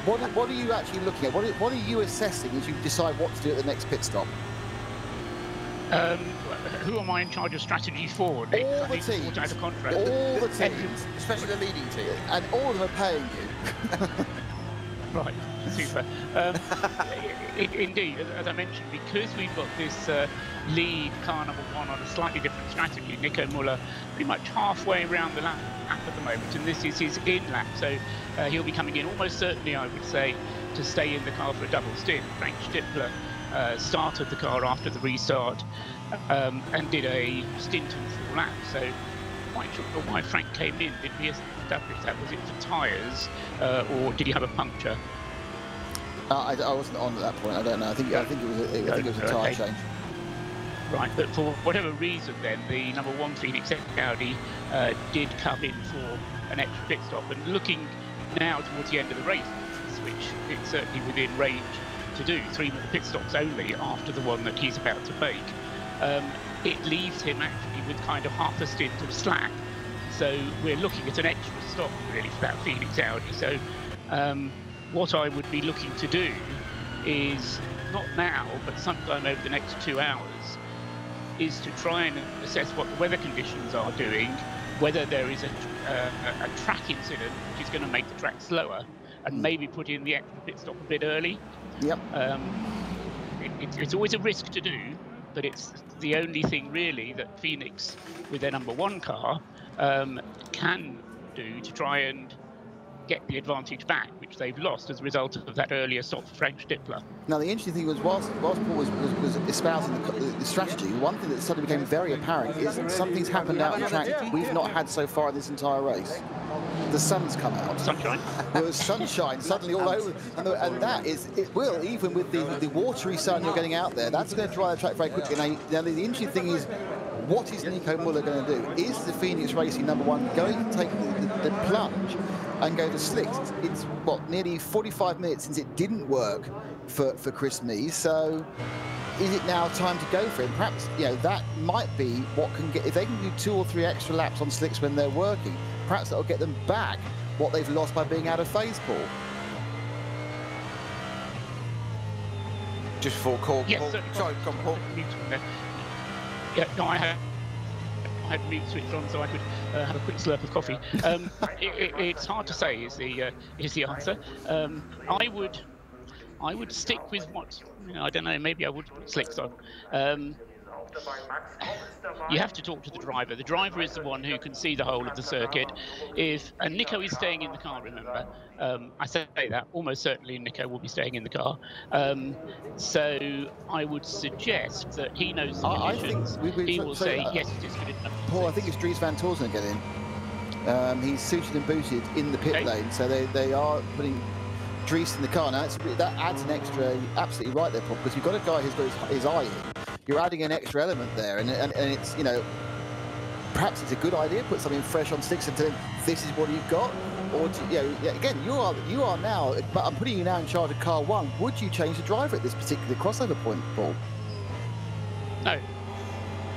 What are you actually looking at? What are you assessing as you decide what to do at the next pit stop? Who am I in charge of strategy for? All the teams. Out of contract. All the teams. Especially the leading team. And all of them are paying you. Right, super. Indeed, as I mentioned, because we've got this lead car number 1 on a slightly different strategy, Nico Müller pretty much halfway around the lap at the moment, and this is his in lap, so he'll be coming in almost certainly, I would say, to stay in the car for a double stint. Frank Stippler started the car after the restart and did a stint of 4 laps, so quite sure why Frank came in. Did he establish that? Was it for tyres or did he have a puncture? I wasn't on at that point. I don't know. I think it was a tyre change. Right, but for whatever reason, then the number 1 Phoenix Audi did come in for an extra pit stop. And looking now towards the end of the race, which it's certainly within range to do 3 more pit stops only after the one that he's about to make. It leaves him actually with kind of half a stint of slack. So we're looking at an extra stop really for that Phoenix Audi. So what I would be looking to do is, not now, but sometime over the next 2 hours, is to try and assess what the weather conditions are doing, whether there is a track incident which is going to make the track slower, and maybe put in the extra pit stop a bit early. Yep. It's always a risk to do, but it's the only thing really that Phoenix, with their number 1 car, can do to try and get the advantage back, which they've lost as a result of that earlier stop for Frank Stippler. Now, the interesting thing was, whilst Paul was espousing the strategy, one thing that suddenly became very apparent is something's happened out on the track we've not had so far in this entire race. The sun's come out. Sunshine. There was sunshine suddenly all over, and that is, it will, even with the watery sun you're getting out there, that's going to dry the track very quickly. Now the interesting thing is, what is Nico Müller going to do? Is the Phoenix Racing number 1 going to take the plunge and go to slicks? It's what, nearly 45 minutes since it didn't work for Chris Mees, so is it now time to go for him? Perhaps, you know, that might be what can get, if they can do 2 or 3 extra laps on slicks when they're working, perhaps that'll get them back what they've lost by being out of phase, Paul. Just for call. Yes, Paul. Sorry, come on, Paul. Yeah, no, I had mute switched on so I could have a quick slurp of coffee. It's hard to say is the answer. I would stick with what, you know, I don't know, maybe I would put slicks on. You have to talk to the driver. The driver is the one who can see the whole of the circuit. And Nico is staying in the car, remember. I say that, almost certainly Nico will be staying in the car. So I would suggest that he knows the conditions. He will say, yes, it is good enough. Paul, I think it's Dries Van Toor's going to get in. He's suited and booted in the pit lane, so they are putting Dries in the car. Now, that adds an extra, you're absolutely right there, Paul, because you've got a guy who's got his eye in. You're adding an extra element there, and it's, you know, perhaps it's a good idea, put something fresh on sticks and tell him this is what you've got, or you know, again, you are now, but I'm putting you now in charge of car 1. Would you change the driver at this particular crossover point, Paul? No.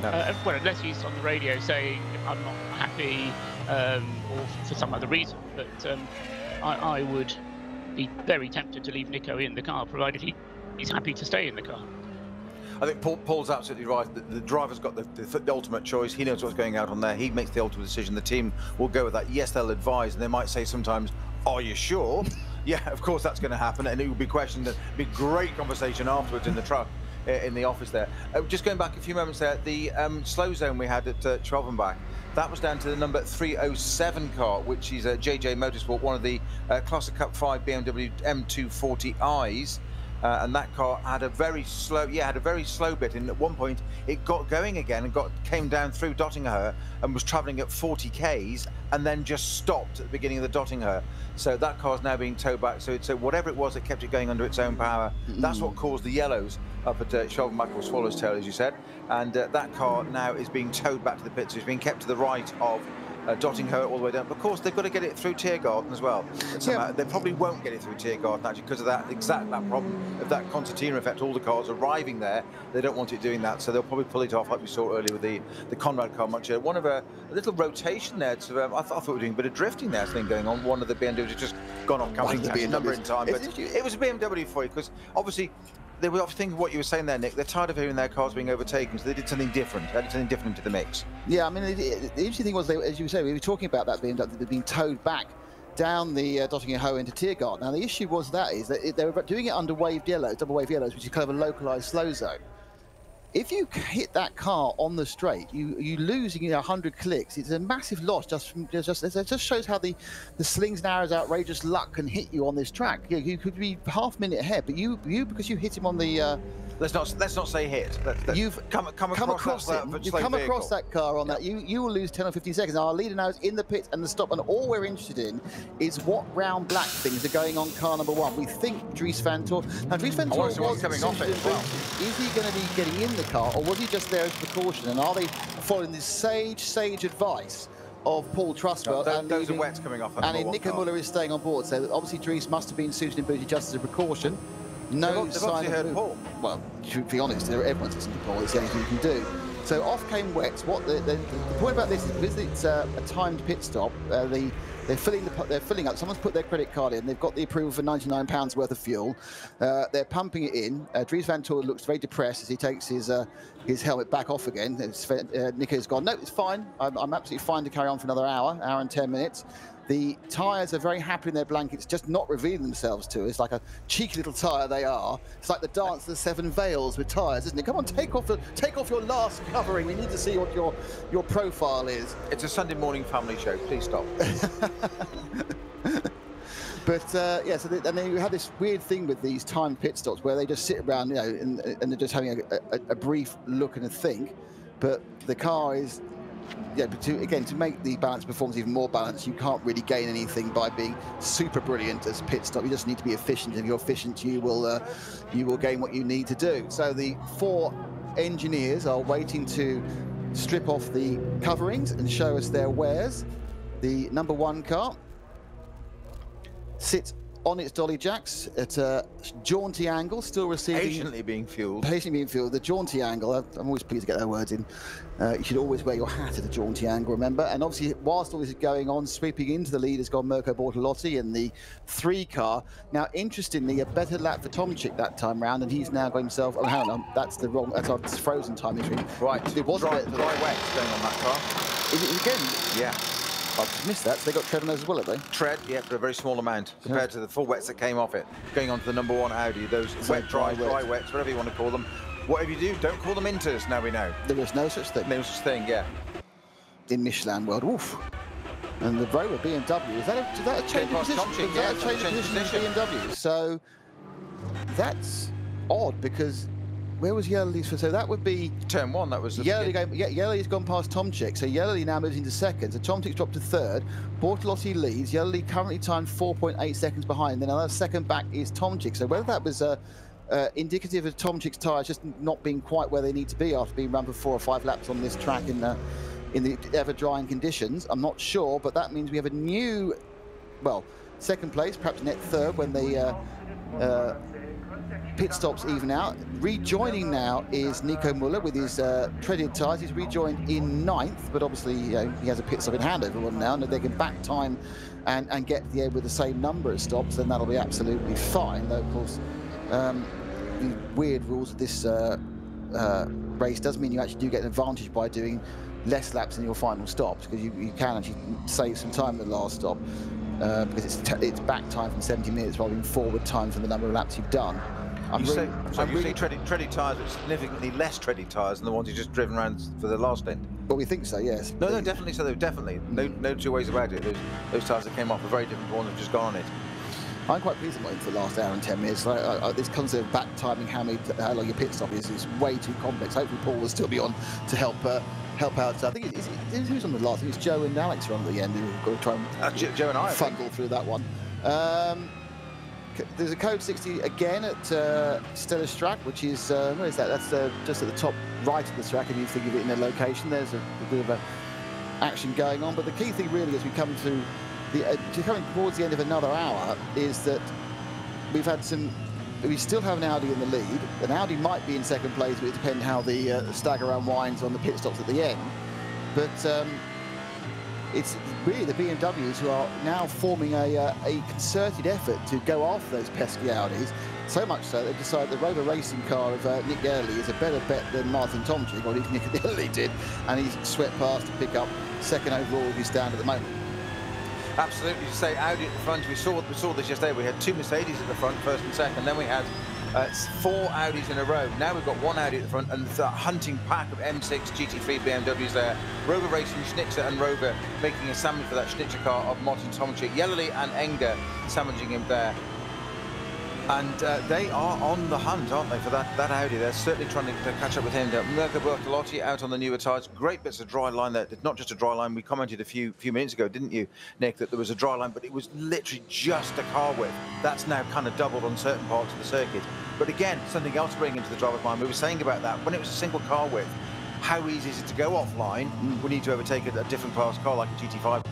Well, unless he's on the radio saying I'm not happy, or for some other reason, but I would be very tempted to leave Nico in the car, provided he's happy to stay in the car. I think Paul's absolutely right. The driver's got the ultimate choice. He knows what's going out on there. He makes the ultimate decision. The team will go with that. Yes, they'll advise, and they might say sometimes, are you sure? Yeah, of course that's going to happen, and it will be questioned. It'll be great conversation afterwards in the truck, in the office there. Just going back a few moments there, the slow zone we had at Schwalbenbach, that was down to the number 307 car, which is JJ Motorsport, one of the Classic Cup 5 BMW M240i's. And that car had a very slow, bit, and at one point it got going again and came down through Dottingham and was travelling at 40 k's and then just stopped at the beginning of the Dottingham. So that car's now being towed back. So it's whatever it was that kept it going under its own power. That's what caused the yellows up at Schwalbenbach or Swallow's Tail, as you said. And that car now is being towed back to the pit. So it's being kept to the right of Dottingham all the way down. But of course, they've got to get it through Tiergarten as well. They probably won't get it through Tiergarten actually because of that problem of that concertina effect. All the cars arriving there, they don't want it doing that, so they'll probably pull it off like we saw earlier with the Conrad car. Much one of a little rotation there. I thought we were doing a bit of drifting there, something going on. One of the BMWs had just gone off coming number in time, but it was a BMW for you because obviously. They were thinking what you were saying there, Nick. They're tired of hearing their cars being overtaken, so they did something different. They added something different into the mix. Yeah, I mean, the interesting thing was, as you say, we were talking about that BMW being towed back down the Dottingham Hoe into Tiergarten. Now, the issue was that they were doing it under waved yellows, double wave yellows, which is kind of a localized slow zone. If you hit that car on the straight, you lose 100 clicks. It's a massive loss. It just shows how the slings and arrows, outrageous luck can hit you on this track. You could be half a minute ahead, but you because you hit him on the. Let's not say hit. You've come across that car on that. You will lose 10 or 15 seconds. Now, our leader now is in the pit and the stop, and all we're interested in is what round black things are going on car number 1. We think Dries van Tor. Now, Dries van Tor was coming off it as well. Is he going to be getting in the car, or was he just there as precaution? And are they following this sage advice of Paul Trustwell? No, those are wets coming off. And Nico Muller is staying on board. So obviously Dries must have been suited and booted just as a precaution. No sign of Paul. Well, to be honest, everyone's listening to Paul. It's the only thing you can do. So off came Wets. The point about this is because it's a timed pit stop. They're filling up. Someone's put their credit card in. They've got the approval for £99 worth of fuel. They're pumping it in. Dries van Tor looks very depressed as he takes his helmet back off again. Nico's gone, no, it's fine. I'm absolutely fine to carry on for another hour and 10 minutes. The tyres are very happy in their blankets, just not revealing themselves to us, like a cheeky little tyre they are. It's like the dance of the 7 veils with tyres, isn't it? Come on, take off your last covering. We need to see what your profile is. It's a Sunday morning family show. Please stop. But yeah, so and then you have this weird thing with these timed pit stops where they just sit around, and they're just having a brief look and a think. But the car is. Yeah, but to make the balance performance even more balanced, you can't really gain anything by being super brilliant as pit stop. You just need to be efficient. If you're efficient, you will gain what you need to do. So the 4 engineers are waiting to strip off the coverings and show us their wares. The number 1 car sits on its dolly jacks at a jaunty angle, still receiving... Patiently being fueled. The jaunty angle. I'm always pleased to get their words in. You should always wear your hat at a jaunty angle, remember? And obviously, whilst all this is going on, sweeping into the lead has gone Mirko Bortolotti in the 3 car. Now, interestingly, a better lap for Tomczyk that time round, and he's now got himself... Oh, hang on, that's our frozen time entry. Right, it was dry wet going on that car. Is it again? Yeah. I've just missed that. So they got tread on those as well, have they? Tread, yeah, but a very small amount compared to the full wets that came off it. Going on to the number 1 Audi, those wet, dry wets, whatever you want to call them. Whatever you do, don't call them inters, now we know. There is no such thing. No such thing, yeah. In Michelin world, oof. And the Rover BMW, is that a change of position? Is that a change of position in BMW? So that's odd because where was Yellow? So that would be turn 1. That was Yellow's gone past Tomczyk. So Yellow now moves into 2nd. So Tomczyk's dropped to 3rd. Bortolotti leads. Yellow currently timed 4.8 seconds behind. Then another 2nd back is Tomczyk. So whether that was indicative of Tomczyk's tyres just not being quite where they need to be after being run for 4 or 5 laps on this track in the ever drying conditions, I'm not sure. But that means we have a new, well, 2nd place, perhaps net 3rd when they. Pit stops even out. Rejoining now is Nico Muller with his treaded tyres. He's rejoined in 9th, but obviously he has a pit stop in hand over one now, and if they can back time and get the with the same number of stops, then that'll be absolutely fine. Though, of course, the weird rules of this race does mean you actually do get an advantage by doing less laps in your final stops, because you can actually save some time at the last stop. Because it's back time from 70 minutes rather than forward time for the number of laps you've done. You say treaded tyres with significantly less treaded tyres than the ones you just driven around for the last end? Well, we think so, yes. No, definitely so. Definitely. No 2 ways about it. Those tyres that came off are very different from the ones that have just gone on it. I'm quite pleased with for the last hour and 10 minutes. This concept of back timing, how long your pit stop is way too complex. Hopefully Paul will still be on to help out. So I think who's on the last? I think it's Joe and Alex are on at the end who've got to try and Joe and I fungle through that one. There's a code 60 again at Stella Strack, which is where is that? That's just at the top right of the track. If you think of it in a location, there's a bit of action going on. But the key thing really, as we come to coming towards the end of another hour, is that we still have an Audi in the lead. An Audi might be in 2nd place, but it depends how the stagger unwinds on the pit stops at the end. But it's really the BMWs who are now forming a concerted effort to go after those pesky Audis. So much so they've decided the Rover racing car of Nick Early is a better bet than Martin Tomczyk, or at least Nick Early did, and he's swept past to pick up 2nd overall as we stand at the moment. Absolutely. To say Audi at the front, we saw this yesterday. We had 2 Mercedes at the front, first and second. Then we had 4 Audis in a row. Now we've got 1 Audi at the front, and the hunting pack of M6 GT3 BMWs there. Rover Racing, Schnitzer and Rover making a sandwich for that Schnitzer car of Martin Tomczyk. Jelly and Enger sandwiching him there. And they are on the hunt, aren't they, for that Audi? They're certainly trying to catch up with him. Mirko Bortolotti out on the newer tyres. Great bits of dry line there. Not just a dry line. We commented a few minutes ago, didn't you, Nick, that there was a dry line, but it was literally just a car width. That's now kind of doubled on certain parts of the circuit. But again, something else to bring into the driver's mind. We were saying about that. When it was a single car width, how easy is it to go offline? We need to overtake a different class car, like a GT5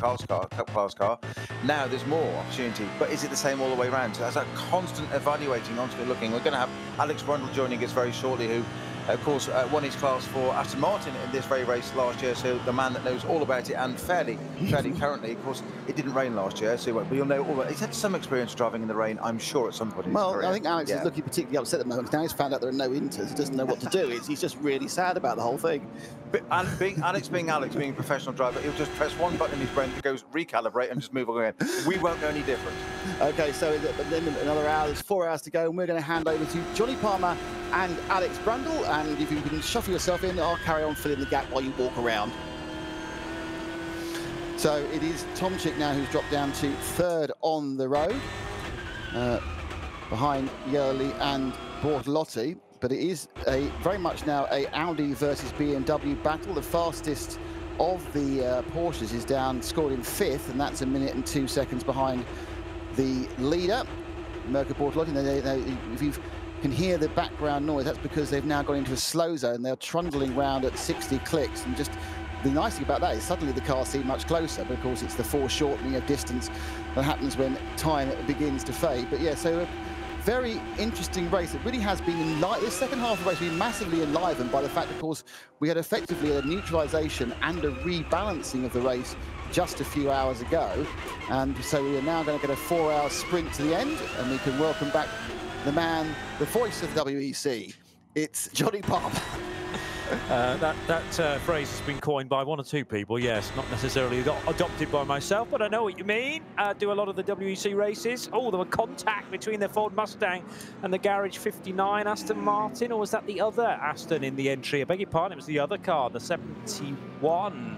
class car. Now there's more opportunity, but is it the same all the way around? So as a constant evaluating, constantly looking, we're going to have Alex Brundle joining us very shortly, who, of course, won his class for Aston Martin in this very race last year. So the man that knows all about it, and fairly currently, of course, it didn't rain last year, so you'll know all about it. He's had some experience driving in the rain, I'm sure, at some point in his career. I think Alex is looking particularly upset at the moment. Now he's found out there are no inters. He doesn't know what to do. He's just really sad about the whole thing. But Alex being a professional driver, he'll just press one button in his brain that goes recalibrate and just move on. We won't know any different. Okay, so then another hour, there's 4 hours to go, and we're going to hand over to Johnny Palmer and Alex Brundle. And if you can shuffle yourself in, I'll carry on filling the gap while you walk around. So it is Tomczyk now who's dropped down to 3rd on the road, behind Yerli and Bortolotti. But it is very much now a Audi versus BMW battle. The fastest of the Porsches is down, scored in 5th, and that's 1 minute and 2 seconds behind the leader, Mirko Bortolotti. If you can hear the background noise, that's because they've now gone into a slow zone. They're trundling round at 60 clicks, and just the nice thing about that is suddenly the cars seem much closer, but of course it's the foreshortening of distance that happens when time begins to fade. But yeah, so very interesting race. It really has been this second half of the race has been massively enlivened by the fact, of course, we had effectively a neutralisation and a rebalancing of the race just a few hours ago. And so we are now going to get a 4-hour sprint to the end, and we can welcome back the man, the voice of WEC. It's Johnny Palmer. That phrase has been coined by 1 or 2 people, yes, not necessarily adopted by myself, but I know what you mean. Do a lot of the WEC races. Oh, there was contact between the Ford Mustang and the Garage 59 Aston Martin, or was that the other Aston in the entry? I beg your pardon, it was the other car, the 71,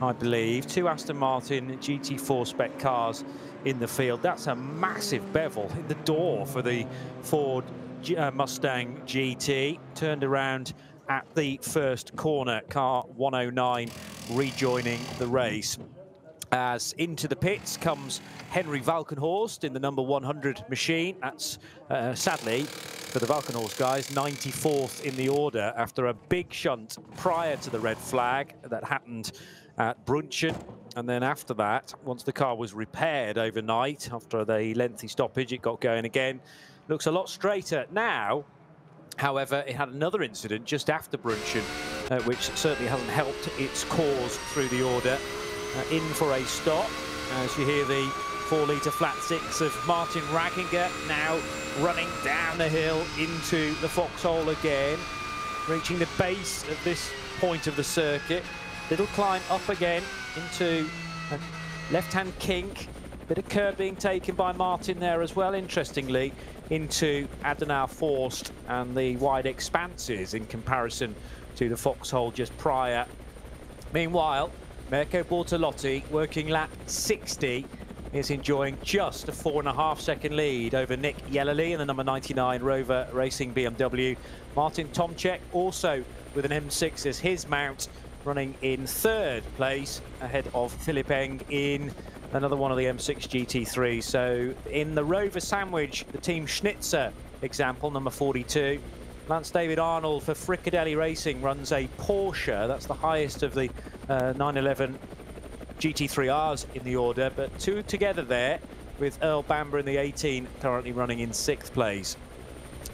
I believe. 2 Aston Martin GT4 spec cars in the field. That's a massive bevel in the door for the Ford Mustang GT. Turned around at the first corner, car 109 rejoining the race. As into the pits comes Henry Valkenhorst in the number 100 machine. That's sadly for the Valkenhorst guys, 94th in the order after a big shunt prior to the red flag that happened at Brunchen. And then after that, once the car was repaired overnight after the lengthy stoppage, it got going again. Looks a lot straighter now. However, it had another incident just after Brunchen, which certainly hasn't helped its cause through the order. In for a stop, as you hear the 4-litre flat 6 of Martin Ragginger now running down the hill into the foxhole again, reaching the base of this point of the circuit. Little climb up again into a left-hand kink. Bit of curb being taken by Martin there as well, interestingly, into Adenauer Forst and the wide expanses in comparison to the foxhole just prior. Meanwhile, Mirko Bortolotti, working lap 60, is enjoying just a 4.5-second lead over Nick Yellerly in the number 99 Rover Racing BMW. Martin Tomczyk also with an M6 as his mount, running in 3rd place ahead of Philip Eng in another one of the M6 GT3. So in the Rover sandwich, the team Schnitzer example, number 42. Lance David Arnold for Fricadelli Racing runs a Porsche. That's the highest of the 911 GT3Rs in the order, but 2 together there with Earl Bamber in the 18 currently running in 6th place.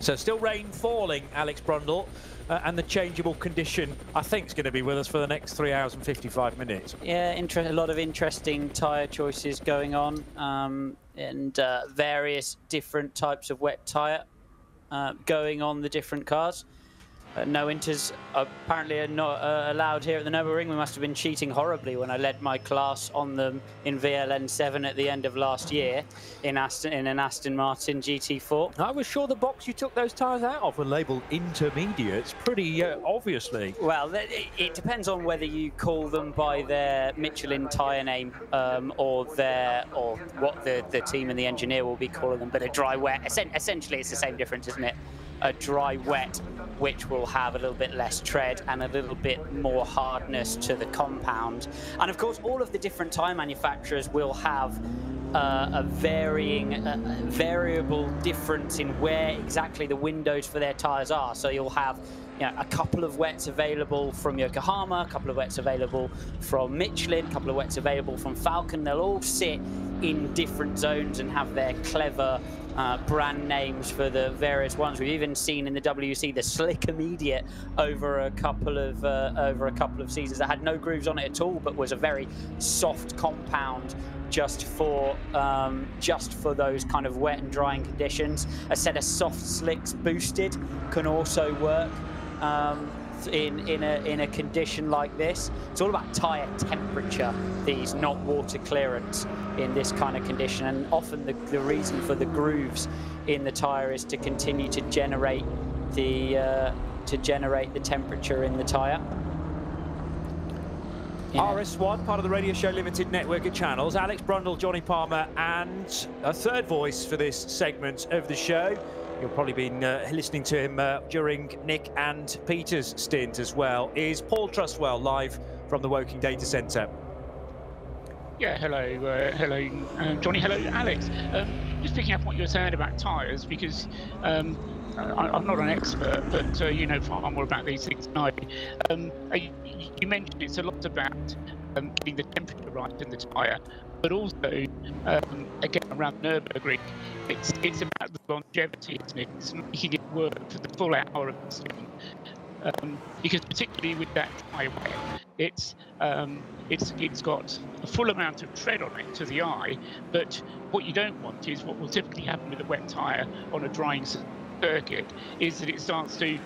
So still rain falling, Alex Brundle. And the changeable condition, I think, is going to be with us for the next 3 hours and 55 minutes. Yeah, a lot of interesting tyre choices going on, and various different types of wet tyre going on the different cars. No inters apparently are not allowed here at the Nürburgring. We must have been cheating horribly when I led my class on them in VLN7 at the end of last year in an Aston Martin GT4. I was sure the box you took those tyres out of were labelled intermediates, pretty obviously. Well, it depends on whether you call them by their Michelin tyre name or what the team and the engineer will be calling them. But a dry wet, essentially, it's the same difference, isn't it? A dry wet, which will have a little bit less tread and a little bit more hardness to the compound. And of course, all of the different tyre manufacturers will have a variable difference in where exactly the windows for their tyres are. So you'll have a couple of wets available from Yokohama, a couple of wets available from Michelin, a couple of wets available from Falcon. They'll all sit in different zones and have their clever brand names for the various ones. We've even seen in the WC the Slick Immediate over a couple of seasons that had no grooves on it at all, but was a very soft compound just for those kind of wet and drying conditions. A set of soft slicks boosted can also work in a condition like this. It's all about tyre temperature, these, not water clearance in this kind of condition. And often the reason for the grooves in the tyre is to continue to generate the temperature in the tyre. RS1, part of the Radio Show Limited network of channels. Alex Brundle, Johnny Palmer, and a third voice for this segment of the show. You'll probably been listening to him during Nick and Peter's stint as well, is Paul Trustwell, live from the Woking Data Centre. Yeah, hello, Johnny, hello, Alex. Just picking up what you were saying about tyres, because I'm not an expert, but you know far more about these things than I do. You mentioned it's a lot about getting the temperature right in the tyre, but also, again, around Nürburgring, it's about the longevity, isn't it? It's making it work for the full hour of the stint. Because particularly with that tyre wet, it's got a full amount of tread on it to the eye, but what you don't want is what will typically happen with a wet tyre on a drying circuit is that it starts to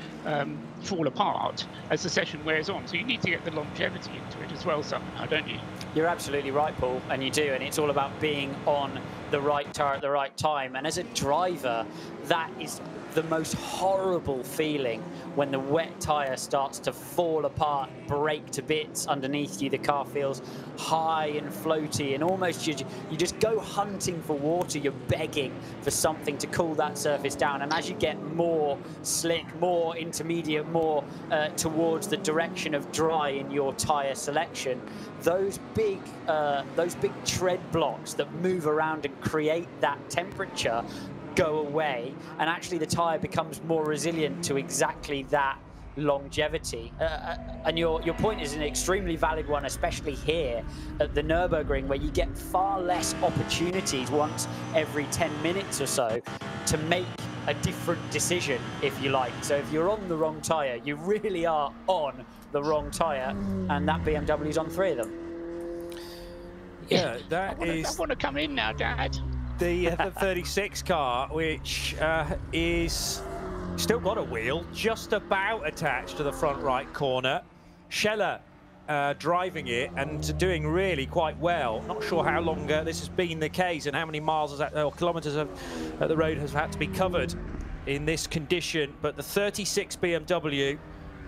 fall apart as the session wears on. So you need to get the longevity into it as well somehow, don't you? You're absolutely right, Paul, and you do, and it's all about being on the right tyre at the right time. And as a driver, that is the most horrible feeling when the wet tyre starts to fall apart, break to bits underneath you. The car feels high and floaty, and almost you just go hunting for water. You're begging for something to cool that surface down. And as you get more slick, more intermediate, more towards the direction of dry in your tyre selection, those big tread blocks that move around and create that temperature go away, and actually the tyre becomes more resilient to exactly that longevity. And your point is an extremely valid one, especially here at the Nürburgring, where you get far less opportunities once every 10 minutes or so to make a different decision, if you like. So if you're on the wrong tyre, you really are on the wrong tyre, and that BMW's on 3 of them. Yeah, I want to come in now, Dad. The 36 car, which is still got a wheel just about attached to the front right corner. Scheller driving it and doing really quite well. Not sure how long this has been the case and how many miles or kilometres the road has had to be covered in this condition, but the 36 BMW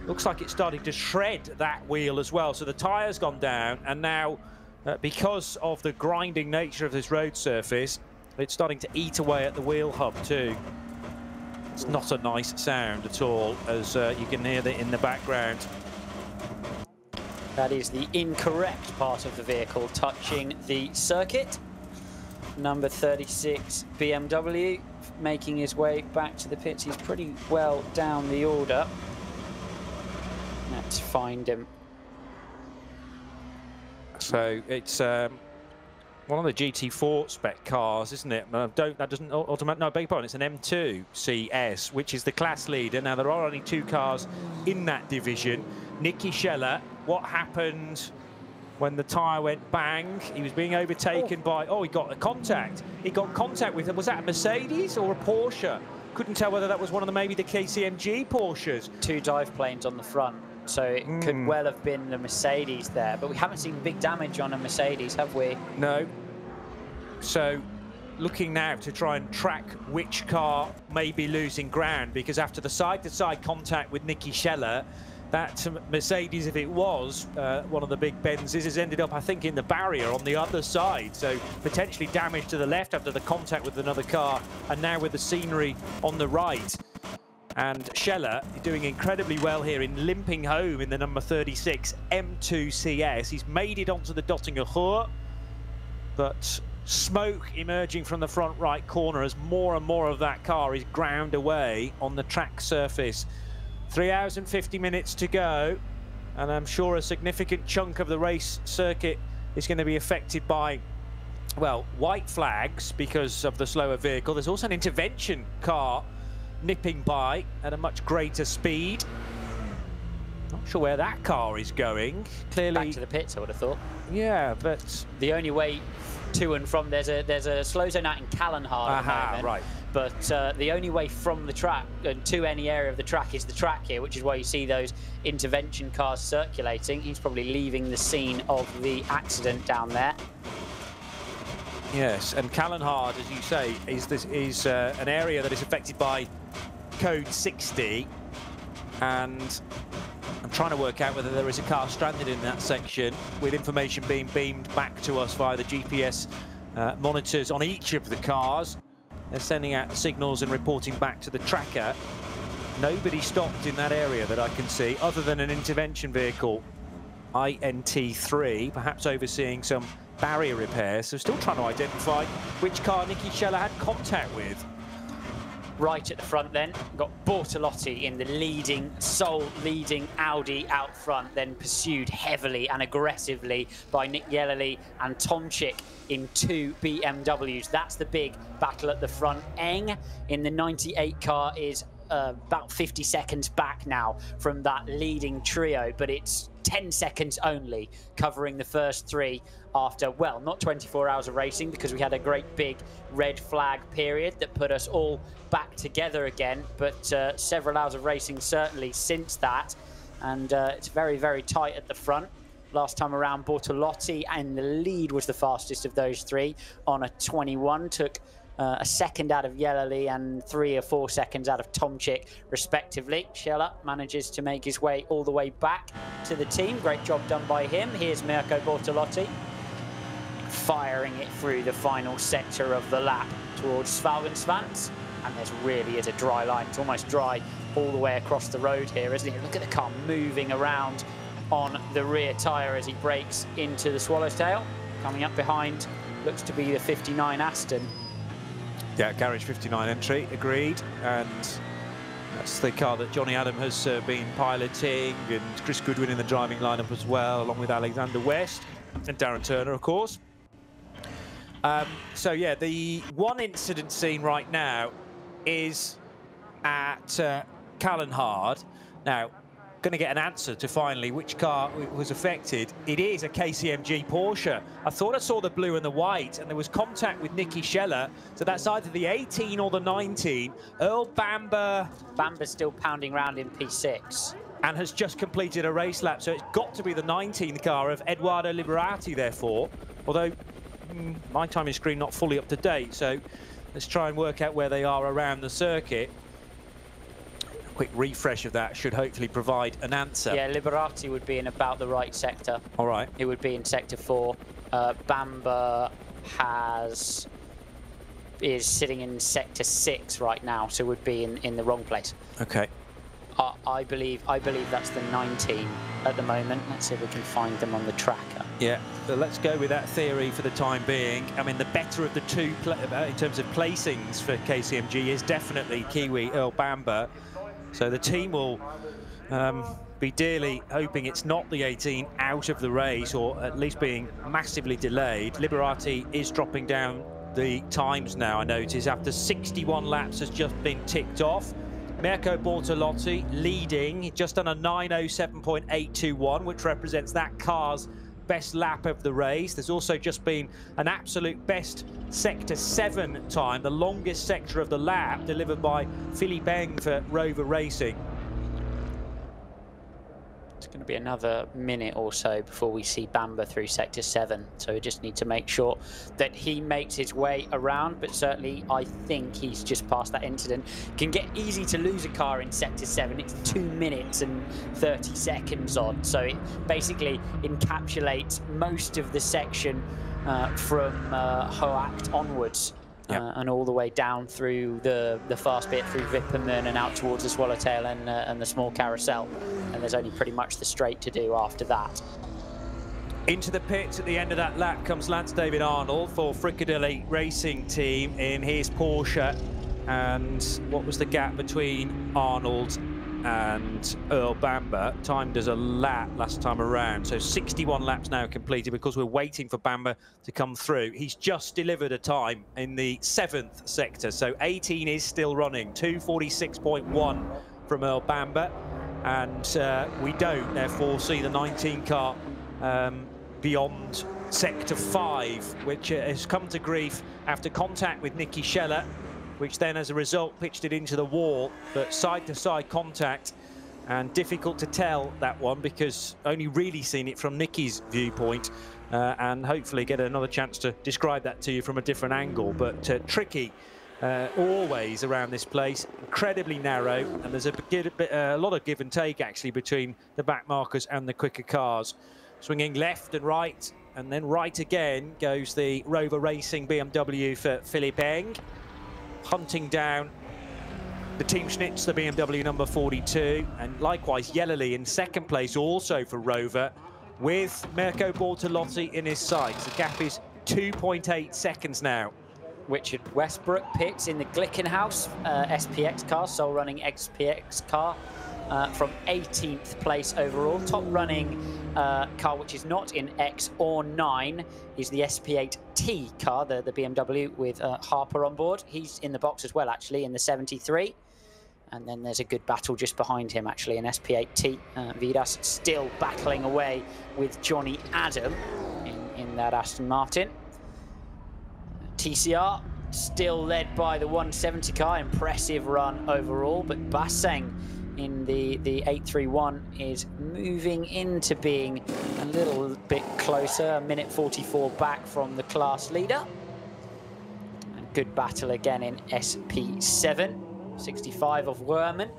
looks like it's starting to shred that wheel as well. So the tyre's gone down, and now because of the grinding nature of this road surface, it's starting to eat away at the wheel hub too. It's not a nice sound at all, as you can hear that in the background. That is the incorrect part of the vehicle touching the circuit. Number 36 BMW making his way back to the pits. He's pretty well down the order. Let's find him. So it's one of the GT4 spec cars, isn't it? That doesn't automatically, no, beg your pardon, it's an M2 CS, which is the class leader. Now, there are only 2 cars in that division. Niki Scheller, what happened when the tyre went bang? He was being overtaken by, he got a contact. He got contact with, was that a Mercedes or a Porsche? couldn't tell whether that was one of maybe the KCMG Porsches. 2 dive planes on the front, so it could well have been the Mercedes there, but we haven't seen big damage on a Mercedes, have we? No. So looking now to try and track which car may be losing ground, because after the side-to-side contact with Niki Scheller, that Mercedes, if it was one of the big Benzes, has ended up, I think, in the barrier on the other side. So potentially damage to the left after the contact with another car, and now with the scenery on the right. And Scheller doing incredibly well here in limping home in the number 36 M2 CS. He's made it onto the Dottinger Ruhr, but smoke emerging from the front right corner as more and more of that car is ground away on the track surface. 3 hours and 50 minutes to go, and I'm sure a significant chunk of the race circuit is going to be affected by, well, white flags because of the slower vehicle. There's also an intervention car nipping by at a much greater speed. Not sure where that car is going. Clearly back to the pits, I would have thought. Yeah, but the only way to and from, there's a slow zone out in Kallenhard at the moment. Right. But the only way from the track and to any area of the track is the track here, which is why you see those intervention cars circulating. He's probably leaving the scene of the accident down there. Yes, and Kallenhard, as you say, is an area that is affected by code 60, and I'm trying to work out whether there is a car stranded in that section, with information being beamed back to us via the GPS monitors on each of the cars. They're sending out signals and reporting back to the tracker. Nobody stopped in that area that I can see, other than an intervention vehicle, INT3, perhaps overseeing some barrier repairs. So still trying to identify which car Niki Scheller had contact with. Right at the front then, got Bortolotti in the sole leading Audi out front, then pursued heavily and aggressively by Nick Yellerly and Tomczyk in 2 BMWs. That's the big battle at the front. Eng in the 98 car is about 50 seconds back now from that leading trio, but it's 10 seconds only covering the first 3 after, well, not 24 hours of racing, because we had a great big red flag period that put us all back together again, but several hours of racing certainly since that, and it's very, very tight at the front. Last time around, Bortolotti and the lead was the fastest of those 3 on a 21, took a second out of Yellerly and 3 or 4 seconds out of Tomczyk, respectively. Scheller manages to make his way all the way back to the team. Great job done by him. Here's Mirko Bortolotti, firing it through the final sector of the lap towards Svalgensvans. And there really is a dry line. It's almost dry all the way across the road here, isn't it? Look at the car moving around on the rear tyre as he brakes into the Swallowtail. Coming up behind looks to be the 59 Aston. Yeah, Garage 59 entry, agreed. And that's the car that Johnny Adam has been piloting, and Chris Goodwin in the driving lineup as well, along with Alexander West and Darren Turner, of course. So yeah, the one incident scene right now is at Kallenhard. Now, going to get an answer to finally which car was affected. It is a KCMG Porsche. I thought I saw the blue and the white, and there was contact with Niki Scheller. So that's either the 18 or the 19. Earl Bamber. Bamber's still pounding around in P6. And has just completed a race lap. So it's got to be the 19 car of Edoardo Liberati, therefore. Although my timing screen not fully up to date. So let's try and work out where they are around the circuit. Quick refresh of that should hopefully provide an answer. Yeah, Liberati would be in about the right sector. All right. It would be in sector 4. Bamber is sitting in sector 6 right now, so would be in the wrong place. Okay. I believe that's the 19 at the moment. Let's see if we can find them on the tracker. Yeah, so let's go with that theory for the time being. I mean, the better of the two in terms of placings for KCMG is definitely Kiwi Earl Bamber. So the team will be dearly hoping it's not the 18 out of the race, or at least being massively delayed. Liberati is dropping down the times now, I notice, after 61 laps has just been ticked off. Mirko Bortolotti leading, just on a 9:07.821, which represents that car's best lap of the race. There's also just been an absolute best Sector 7 time, the longest sector of the lap, delivered by Philippe Eng for Rover Racing. It's going to be another minute or so before we see Bamber through Sector 7, so we just need to make sure that he makes his way around, but certainly I think he's just past that incident. Can get easy to lose a car in Sector 7. It's 2 minutes and 30 seconds on, so it basically encapsulates most of the section from Hoacht onwards. Yep. And all the way down through the fast bit through Wipperman and out towards the Swallowtail and the small carousel. And there's only pretty much the straight to do after that. Into the pits at the end of that lap comes Lance David Arnold for Fricadelli Racing Team in his Porsche. And what was the gap between Arnold and Earl Bamber? Timed as a lap last time around, so 61 laps now completed because we're waiting for Bamber to come through. He's just delivered a time in the 7th sector, so 18 is still running. 2:46.1 from Earl Bamber, and we don't therefore see the 19 car beyond sector 5, which has come to grief after contact with Nicky Scheller, which then as a result pitched it into the wall, but side-to-side contact, and difficult to tell that one because only really seen it from Nicky's viewpoint, and hopefully get another chance to describe that to you from a different angle. But tricky always around this place, incredibly narrow, and there's a lot of give and take actually between the back markers and the quicker cars. Swinging left and right, and then right again goes the Rover Racing BMW for Philippe Eng, hunting down the Team Schnitz, the BMW number 42, and likewise Yellowly in second place also for Rover, with Mirko Bortolotti in his sights. The gap is 2.8 seconds now. Richard Westbrook pits in the Glickenhaus SPX car, sole running XPX car, from 18th place overall. Top running car, which is not in X or 9, is the SP8T car, the BMW with Harper on board. He's in the box as well, actually, in the 73. And then there's a good battle just behind him, actually, in SP8T. Vidas still battling away with Johnny Adam in that Aston Martin. TCR still led by the 170 car. Impressive run overall, but Basseng in the 831 is moving into being a little bit closer, a minute 44 back from the class leader. And good battle again in SP7, 65 of Werman.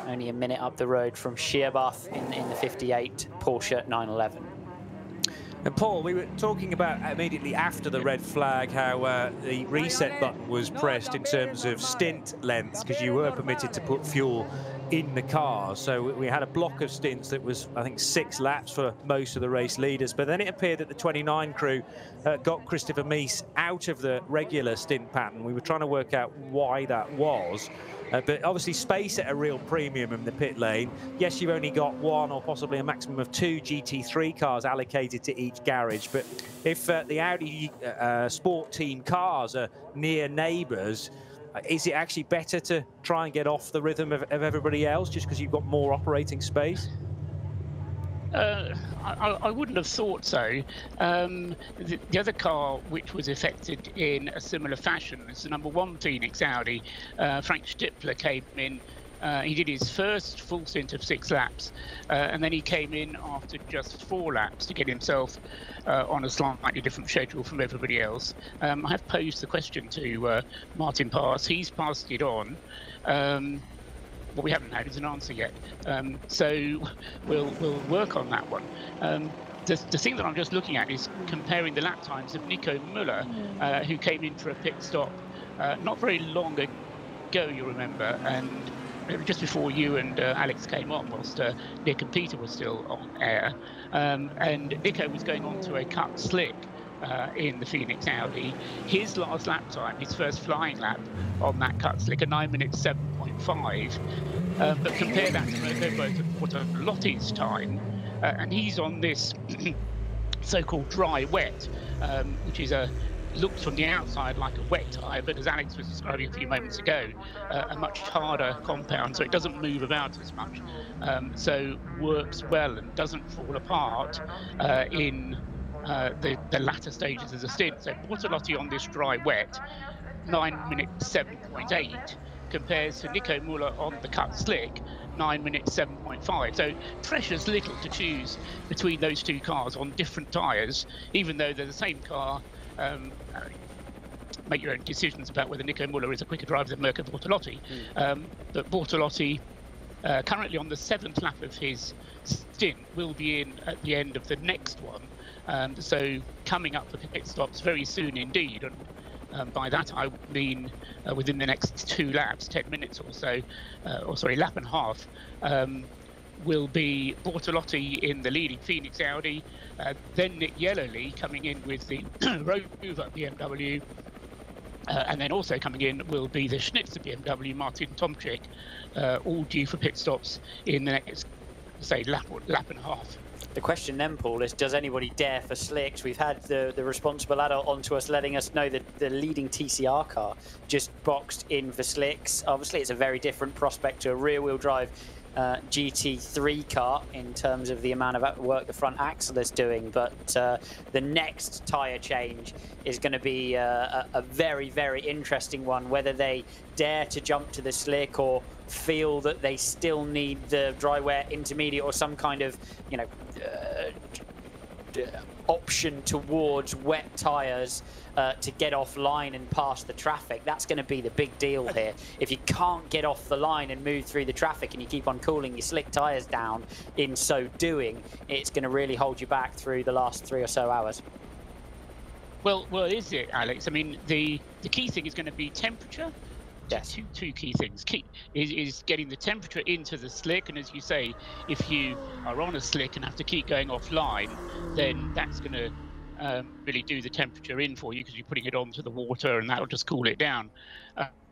Only a minute up the road from Scheerbath in the 58 Porsche 911. And Paul, we were talking about immediately after the red flag how the reset button was pressed in terms of stint lengths, because you were permitted to put fuel in the car. So we had a block of stints that was, I think, 6 laps for most of the race leaders. But then it appeared that the 29 crew got Christopher Mies out of the regular stint pattern. We were trying to work out why that was. But obviously space at a real premium in the pit lane. Yes, you've only got 1 or possibly a maximum of 2 GT3 cars allocated to each garage. But if the Audi Sport Team cars are near neighbours, is it actually better to try and get off the rhythm of everybody else just because you've got more operating space? I wouldn't have thought so. The other car which was affected in a similar fashion is the number 1 Phoenix Audi. Frank Stippler came in. He did his first full stint of 6 laps, and then he came in after just 4 laps to get himself on a slightly different schedule from everybody else. I have posed the question to Martin Pass. He's passed it on. What we haven't had is an answer yet. So we'll work on that one. The thing that I'm just looking at is comparing the lap times of Nico Müller, who came in for a pit stop not very long ago, you remember, and just before you and Alex came on, whilst Nick and Peter were still on air. And Nico was going on to a cut slick in the Phoenix Audi. His last lap time, his first flying lap on that cut slick, a 9 minutes 7.5. But compare that to Bortolotti's time, and he's on this so-called dry wet, which is looks from the outside like a wet tyre, but as Alex was describing a few moments ago, a much harder compound, so it doesn't move about as much. So works well and doesn't fall apart in the latter stages of the stint. So Bortolotti on this dry wet, 9 minutes 7.8, compares to Nico Müller on the cut slick, 9 minutes 7.5. So precious little to choose between those two cars on different tyres, even though they're the same car. Make your own decisions about whether Nico Müller is a quicker driver than Mirko Bortolotti. But Bortolotti, currently on the 7th lap of his stint, will be in at the end of the next one. So coming up for pit stops very soon indeed. And by that I mean within the next 2 laps, 10 minutes or so, or sorry, lap and a half, will be Bortolotti in the leading Phoenix Audi, then Nick Yellowly coming in with the Rover BMW, and then also coming in will be the Schnitzer BMW, Martin Tomczyk, all due for pit stops in the next, say, lap and a half. The question then, Paul, is does anybody dare for slicks? We've had the responsible adult onto us letting us know that the leading TCR car just boxed in for slicks. Obviously, it's a very different prospect to a rear-wheel drive GT3 car in terms of the amount of work the front axle is doing, but the next tyre change is going to be a very, very interesting one, whether they dare to jump to the slick or feel that they still need the dry wet intermediate or some kind of, you know, option towards wet tyres to get offline and past the traffic. That's going to be the big deal here. If you can't get off the line and move through the traffic and you keep on cooling your slick tyres down in so doing, it's going to really hold you back through the last 3 or so hours. Well, is it, Alex? I mean, the key thing is going to be temperature. Yes. Two key things. Key is getting the temperature into the slick, and as you say, if you are on a slick and have to keep going offline, then that's going to really do the temperature in for you, because you're putting it onto the water and that'll just cool it down.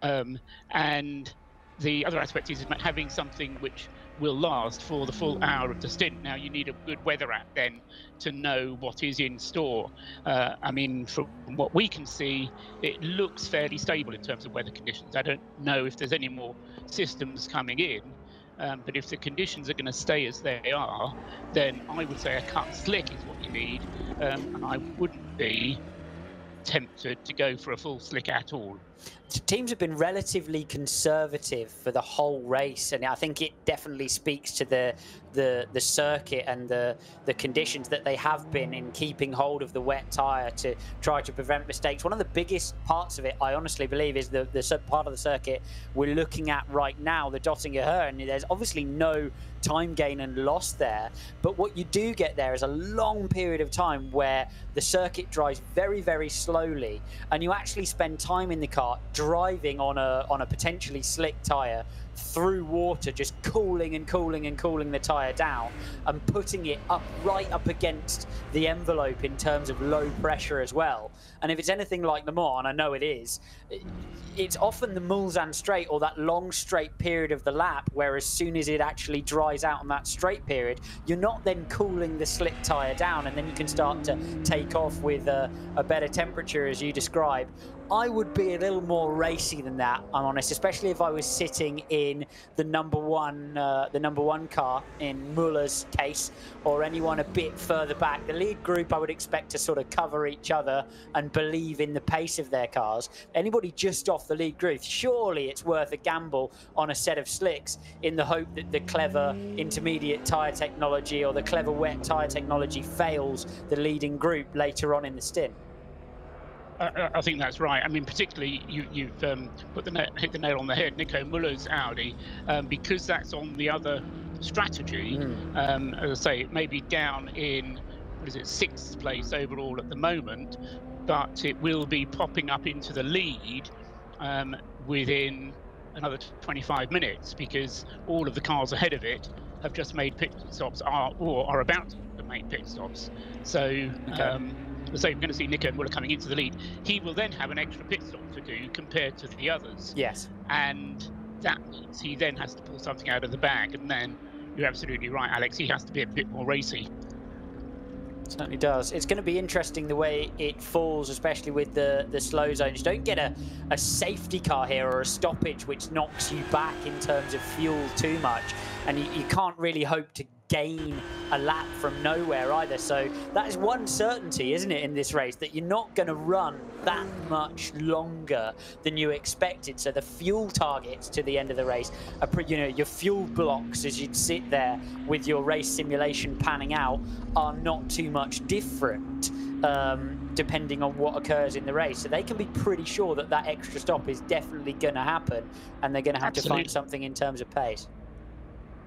And the other aspect is having something which will last for the full hour of the stint. Now, you need a good weather app then to know what is in store. I mean, from what we can see, it looks fairly stable in terms of weather conditions. I don't know if there's any more systems coming in, but if the conditions are going to stay as they are, then I would say a cut slick is what you need, and I wouldn't be tempted to go for a full slick at all. Teams have been relatively conservative for the whole race, and I think it definitely speaks to the circuit and the conditions that they have been in keeping hold of the wet tyre to try to prevent mistakes. One of the biggest parts of it, I honestly believe, is the part of the circuit we're looking at right now, the Dottinger Hörn. There's obviously no time gain and loss there, but what you do get there is a long period of time where the circuit dries very, very slowly, and you actually spend time in the car driving on a potentially slick tyre through water, just cooling and cooling and cooling the tyre down and putting it up right up against the envelope in terms of low pressure as well. And if it's anything like Le Mans, and I know it is, it's often the Mulsanne straight or that long straight period of the lap where as soon as it actually dries out on that straight period, you're not then cooling the slick tyre down, and then you can start to take off with a better temperature as you describe. I would be a little more racy than that, I'm honest, especially if I was sitting in the number one car in Muller's case, or anyone a bit further back. The lead group I would expect to sort of cover each other and believe in the pace of their cars. Anybody just off the lead group, surely it's worth a gamble on a set of slicks in the hope that the clever intermediate tyre technology or the clever wet tyre technology fails the leading group later on in the stint. I think that's right. I mean, particularly you've hit the nail on the head. Nico Müller's Audi, because that's on the other strategy. As I say, it may be down in, what is it, 6th place overall at the moment, but it will be popping up into the lead within another 25 minutes, because all of the cars ahead of it have just made pit stops or are about to make pit stops. So. So we're going to see Nico Müller coming into the lead. He will then have an extra pit stop to do compared to the others. Yes. And that means he then has to pull something out of the bag. And then you're absolutely right, Alex. He has to be a bit more racy. Certainly does. It's going to be interesting the way it falls, especially with the slow zones. You don't get a safety car here or a stoppage which knocks you back in terms of fuel too much, and you can't really hope to gain a lap from nowhere either. So that is one certainty, isn't it, in this race, that you're not going to run that much longer than you expected. So the fuel targets to the end of the race are your fuel blocks as you'd sit there with your race simulation panning out are not too much different depending on what occurs in the race. So they can be pretty sure that that extra stop is definitely going to happen, and they're going to have to find something in terms of pace.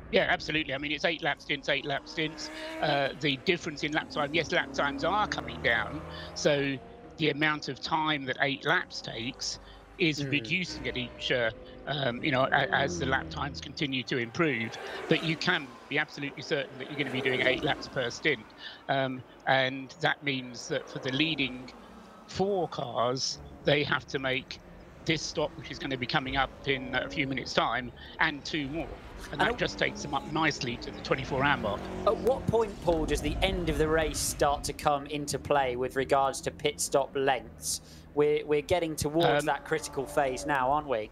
Yeah, absolutely. I mean, it's 8 lap stints, 8 lap stints. The difference in lap time, yes, lap times are coming down. So the amount of time that 8 laps takes is reducing at each, as the lap times continue to improve. But you can be absolutely certain that you're going to be doing 8 laps per stint. And that means that for the leading 4 cars, they have to make this stop, which is going to be coming up in a few minutes' time, and 2 more. And that just takes them up nicely to the 24-hour mark. At what point, Paul, does the end of the race start to come into play with regards to pit stop lengths? We're getting towards that critical phase now, aren't we?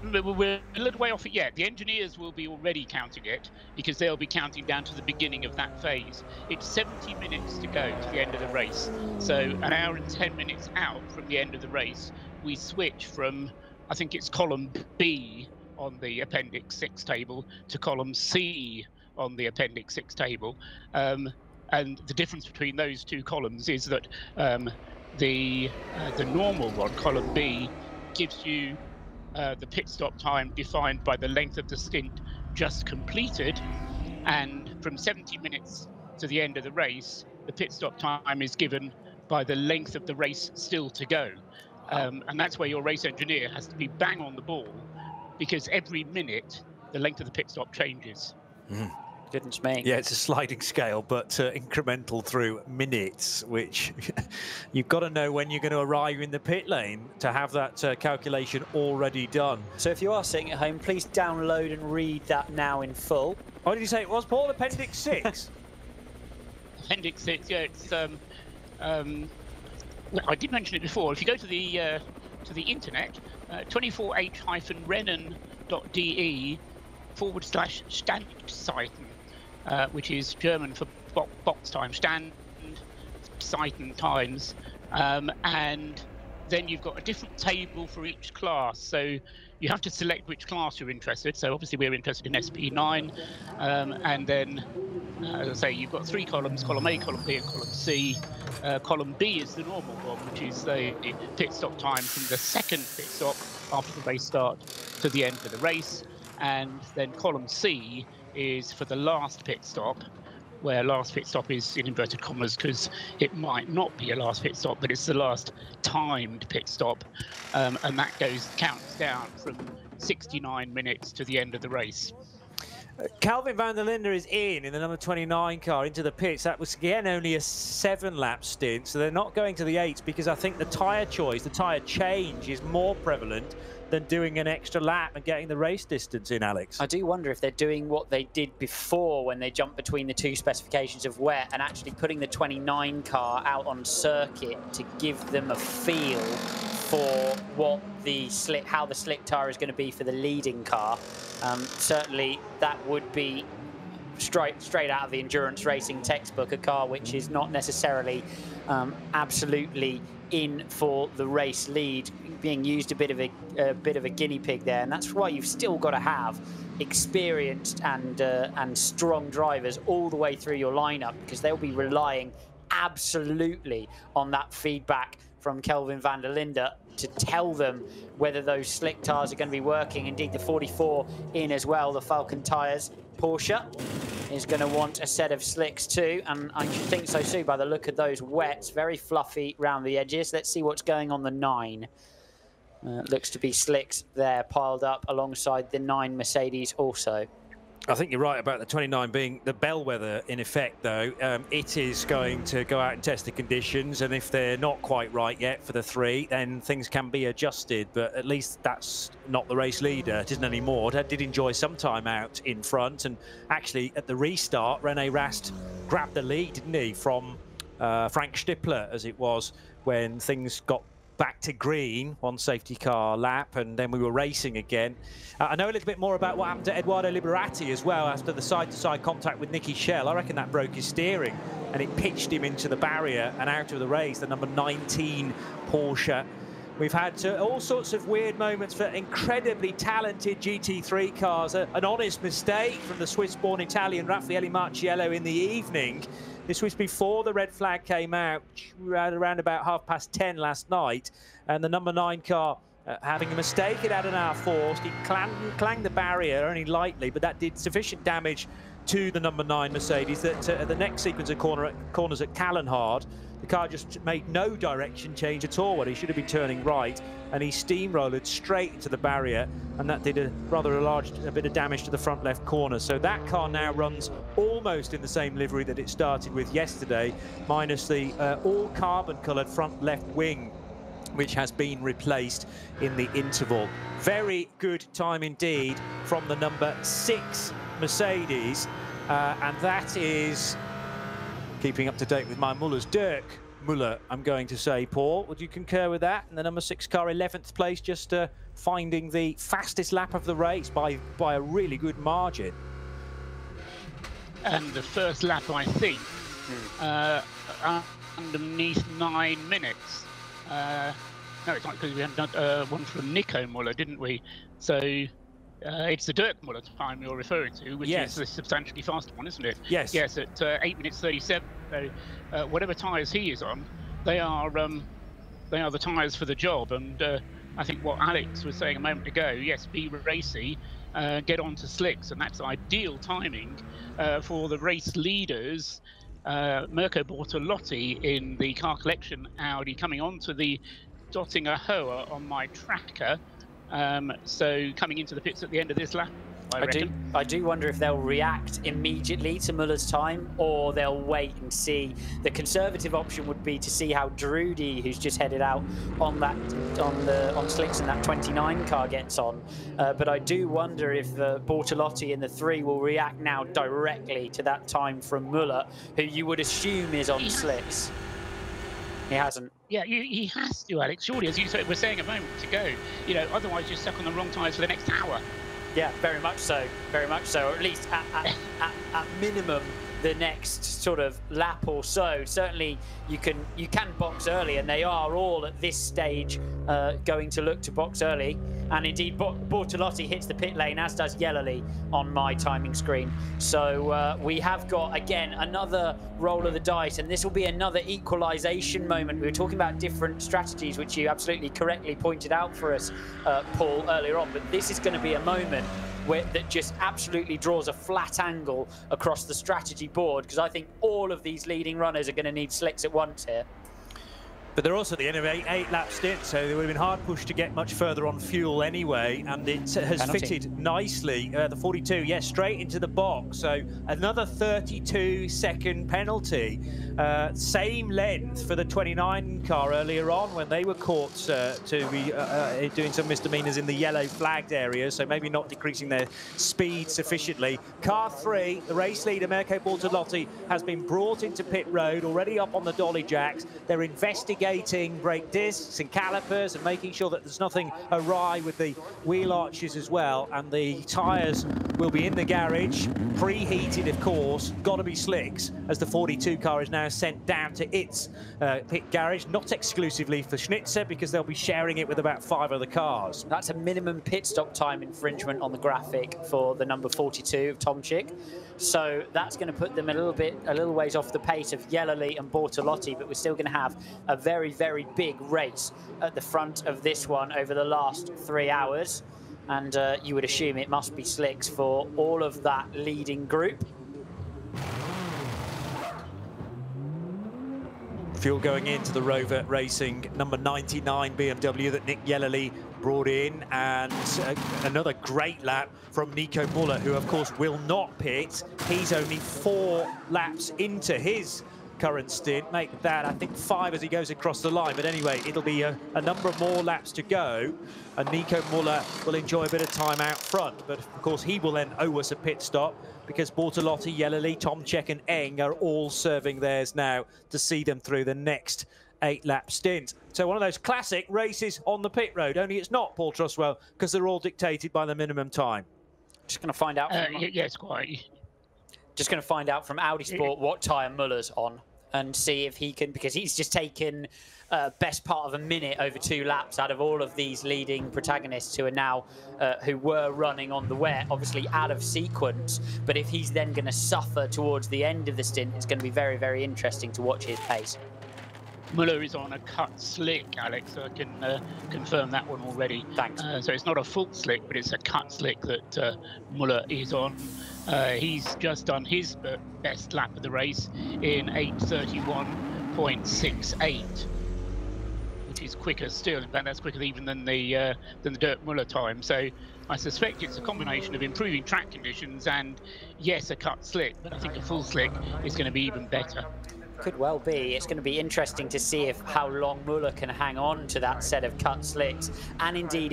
We're a little way off it yet. The engineers will be already counting it because they'll be counting down to the beginning of that phase. It's 70 minutes to go to the end of the race. So an hour and 10 minutes out from the end of the race, we switch from, I think it's column B on the Appendix 6 table to column C on the Appendix 6 table. And the difference between those 2 columns is that the normal one, column B, gives you the pit stop time defined by the length of the stint just completed, and from 70 minutes to the end of the race, the pit stop time is given by the length of the race still to go. And that's where your race engineer has to be bang on the ball, because every minute the length of the pit stop changes. Goodness me. Yeah, it's a sliding scale, but incremental through minutes, which you've got to know when you're going to arrive in the pit lane to have that calculation already done. So if you are sitting at home, please download and read that now in full. What did you say it was, Paul? Appendix 6? Appendix 6, yeah, it's... I did mention it before. If you go to the internet, 24h-rennen.de/Standzeiten, which is German for box time, Standzeiten times, and then you've got a different table for each class. So you have to select which class you're interested. So obviously we're interested in SP9, and then, as I say, you've got 3 columns: column A, column B, and column C. Column B is the normal one, which is the pit stop time from the second pit stop after the race start to the end of the race. And then column C is for the last pit stop, where last pit stop is in inverted commas because it might not be a last pit stop, but it's the last timed pit stop. And that counts down from 69 minutes to the end of the race. Kelvin van der Linde is in the number 29 car into the pits. That was, again, only a 7-lap stint, so they're not going to the 8s because I think the tyre choice, the tyre change is more prevalent than doing an extra lap and getting the race distance in, Alex. I do wonder if they're doing what they did before when they jumped between the 2 specifications of wet and actually putting the 29 car out on circuit to give them a feel for what how the slick tyre is going to be for the leading car. Certainly that would be straight out of the endurance racing textbook, a car which is not necessarily absolutely in for the race lead, being used a bit of a guinea pig there, and that's why you've still got to have experienced and strong drivers all the way through your lineup, because they'll be relying absolutely on that feedback from Kelvin van der Linde to tell them whether those slick tyres are going to be working. Indeed, the 44 in as well, the Falcon tyres. Porsche is going to want a set of slicks too, and I think so too by the look of those wets. Very fluffy round the edges. Let's see what's going on the 9. Looks to be slicks there piled up alongside the 9 Mercedes also. I think you're right about the 29 being the bellwether in effect, though. It is going to go out and test the conditions, and if they're not quite right yet for the 3, then things can be adjusted. But at least that's not the race leader. It isn't anymore. It did enjoy some time out in front, and actually at the restart, René Rast grabbed the lead, didn't he, from Frank Stippler, as it was when things got back to green, one safety car lap, and then we were racing again. I know a little bit more about what happened to Edoardo Liberati as well after the side-to-side contact with Niki Schell. I reckon that broke his steering and it pitched him into the barrier and out of the race, the number 19 Porsche. We've had all sorts of weird moments for incredibly talented GT3 cars. An honest mistake from the Swiss-born Italian Raffaele Marciello in the evening. This was before the red flag came out, around about 10:30 last night. And the number 9 car having a mistake, it had an hour forced. He clanged the barrier only lightly, but that did sufficient damage to the number 9 Mercedes that the next sequence of corners at Callenhard, the car just made no direction change at all when he should have been turning right, and he steamrolled straight into the barrier, and that did a large bit of damage to the front left corner. So that car now runs almost in the same livery that it started with yesterday, minus the all carbon coloured front left wing, which has been replaced in the interval. Very good time indeed from the number 6 Mercedes, and that is keeping up to date with my Muller's Dirk Muller, I'm going to say. Paul, would you concur with that? And the number 6 car, 11th place, just finding the fastest lap of the race by a really good margin. And the first lap, I think, underneath 9 minutes. No, it's not, because we hadn't done one from Nico Muller, didn't we? So it's the Dirk Muller time you're referring to, which is the substantially faster one, isn't it? Yes. Yes, at 8 minutes 37. So whatever tyres he is on, they are the tyres for the job. And I think what Alex was saying a moment ago, yes, be racy, get onto slicks, and that's ideal timing for the race leaders. Mirko Bortolotti in the car collection Audi coming onto the Dottinger Hoa on my tracker. So coming into the pits at the end of this lap, I do wonder if they'll react immediately to Muller's time, or they'll wait and see. The conservative option would be to see how Drudy, who's just headed out on slicks, and that 29 car gets on. But I do wonder if Bortolotti in the 3 will react now directly to that time from Muller, who you would assume is on slicks. He hasn't. Yeah, he has to, Alex. Surely, as you were saying a moment ago, you know, otherwise you're stuck on the wrong tyres for the next hour. Yeah, very much so. Very much so. Or at least at minimum the next sort of lap or so. Certainly you can box early, and they are all at this stage going to look to box early. And indeed, Bortolotti hits the pit lane, as does Yellowly on my timing screen. So we have got, again, another roll of the dice, and this will be another equalisation moment. We were talking about different strategies, which you absolutely correctly pointed out for us, Paul, earlier on. But this is going to be a moment that just absolutely draws a flat angle across the strategy board, because I think all of these leading runners are going to need slicks at once here. But they're also at the end of an 8-lap stint, so they would have been hard pushed to get much further on fuel anyway, and it has fitted nicely. The 42, yes, straight into the box. So another 32-second penalty. Same length for the 29 car earlier on when they were caught to be doing some misdemeanors in the yellow flagged area, so maybe not decreasing their speed sufficiently. Car 3, the race leader, Mirko Bortolotti, has been brought into pit road, already up on the dolly jacks. They're investigating brake discs and calipers and making sure that there's nothing awry with the wheel arches as well, and the tyres will be in the garage, preheated of course, got to be slicks, as the 42 car is now sent down to its pit garage, not exclusively for Schnitzer, because they'll be sharing it with about 5 other cars. That's a minimum pit stop time infringement on the graphic for the number 42 of Tomczyk. So that's going to put them a little ways off the pace of Yellowly and Bortolotti, but we're still going to have a very, very big race at the front of this one over the last 3 hours. And you would assume it must be slicks for all of that leading group. Fuel going into the Rover Racing number 99 BMW that Nick Yellerly brought in, and another great lap from Nico Muller, who of course will not pit. He's only 4 laps into his current stint. Make that, I think, 5 as he goes across the line. But anyway, it'll be a number of more laps to go, and Nico Muller will enjoy a bit of time out front. But of course, he will then owe us a pit stop, because Bortolotti, Yellerly, Tomczyk and Eng are all serving theirs now to see them through the next 8-lap stint. So one of those classic races on the pit road, only it's not, Paul Truswell, because they're all dictated by the minimum time. Just going to find out. Yes, quite. Just going to find out from Audi Sport what tyre Muller's on, and see if he can, because he's just taken best part of a minute over 2 laps out of all of these leading protagonists who are now, who were running on the wet, obviously out of sequence. But if he's then going to suffer towards the end of the stint, it's going to be very, very interesting to watch his pace. Muller is on a cut slick, Alex. I can confirm that one already. Thanks. So it's not a full slick, but it's a cut slick that Muller is on. He's just done his best lap of the race in 8:31.68, which is quicker still. In fact, that's quicker even than the Dirk Muller time. So I suspect it's a combination of improving track conditions and, yes, a cut slick, but I think a full slick is going to be even better. Could well be. It's going to be interesting to see how long Muller can hang on to that set of cut slicks, and indeed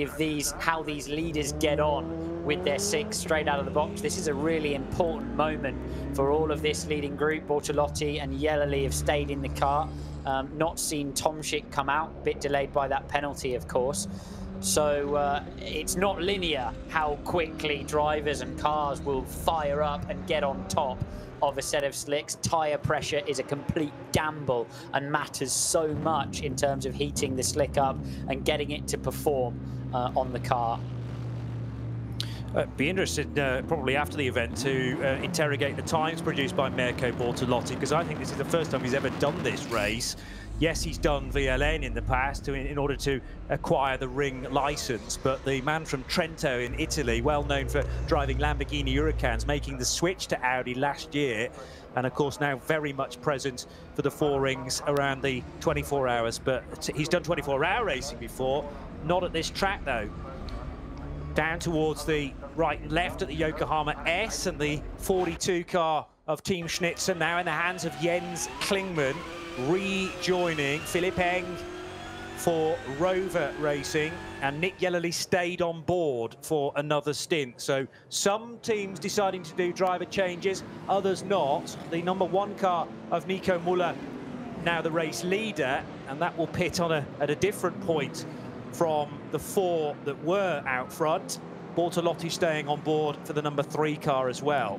how these leaders get on with their 6 straight out of the box. This is a really important moment for all of this leading group. Bortolotti and Yellerly have stayed in the car, not seen Tomczyk come out, a bit delayed by that penalty, of course. So it's not linear how quickly drivers and cars will fire up and get on top of a set of slicks. Tyre pressure is a complete gamble and matters so much in terms of heating the slick up and getting it to perform on the car. Be interested probably after the event to interrogate the times produced by Mirko Bortolotti, because I think this is the first time he's ever done this race. Yes, he's done VLN in the past in order to acquire the Ring license, but the man from Trento in Italy, well known for driving Lamborghini Huracans, making the switch to Audi last year, and of course now very much present for the 4 Rings around the 24 hours. But he's done 24-hour racing before, not at this track though. Down towards the right and left at the Yokohama S, and the 42 car of Team Schnitzer now in the hands of Jens Klingmann, rejoining Philipp Eng for Rover Racing, and Nick Yellerly stayed on board for another stint. So some teams deciding to do driver changes, others not. The number 1 car of Nico Muller now the race leader, and that will pit on at a different point from the 4 that were out front. Bortolotti staying on board for the number 3 car as well.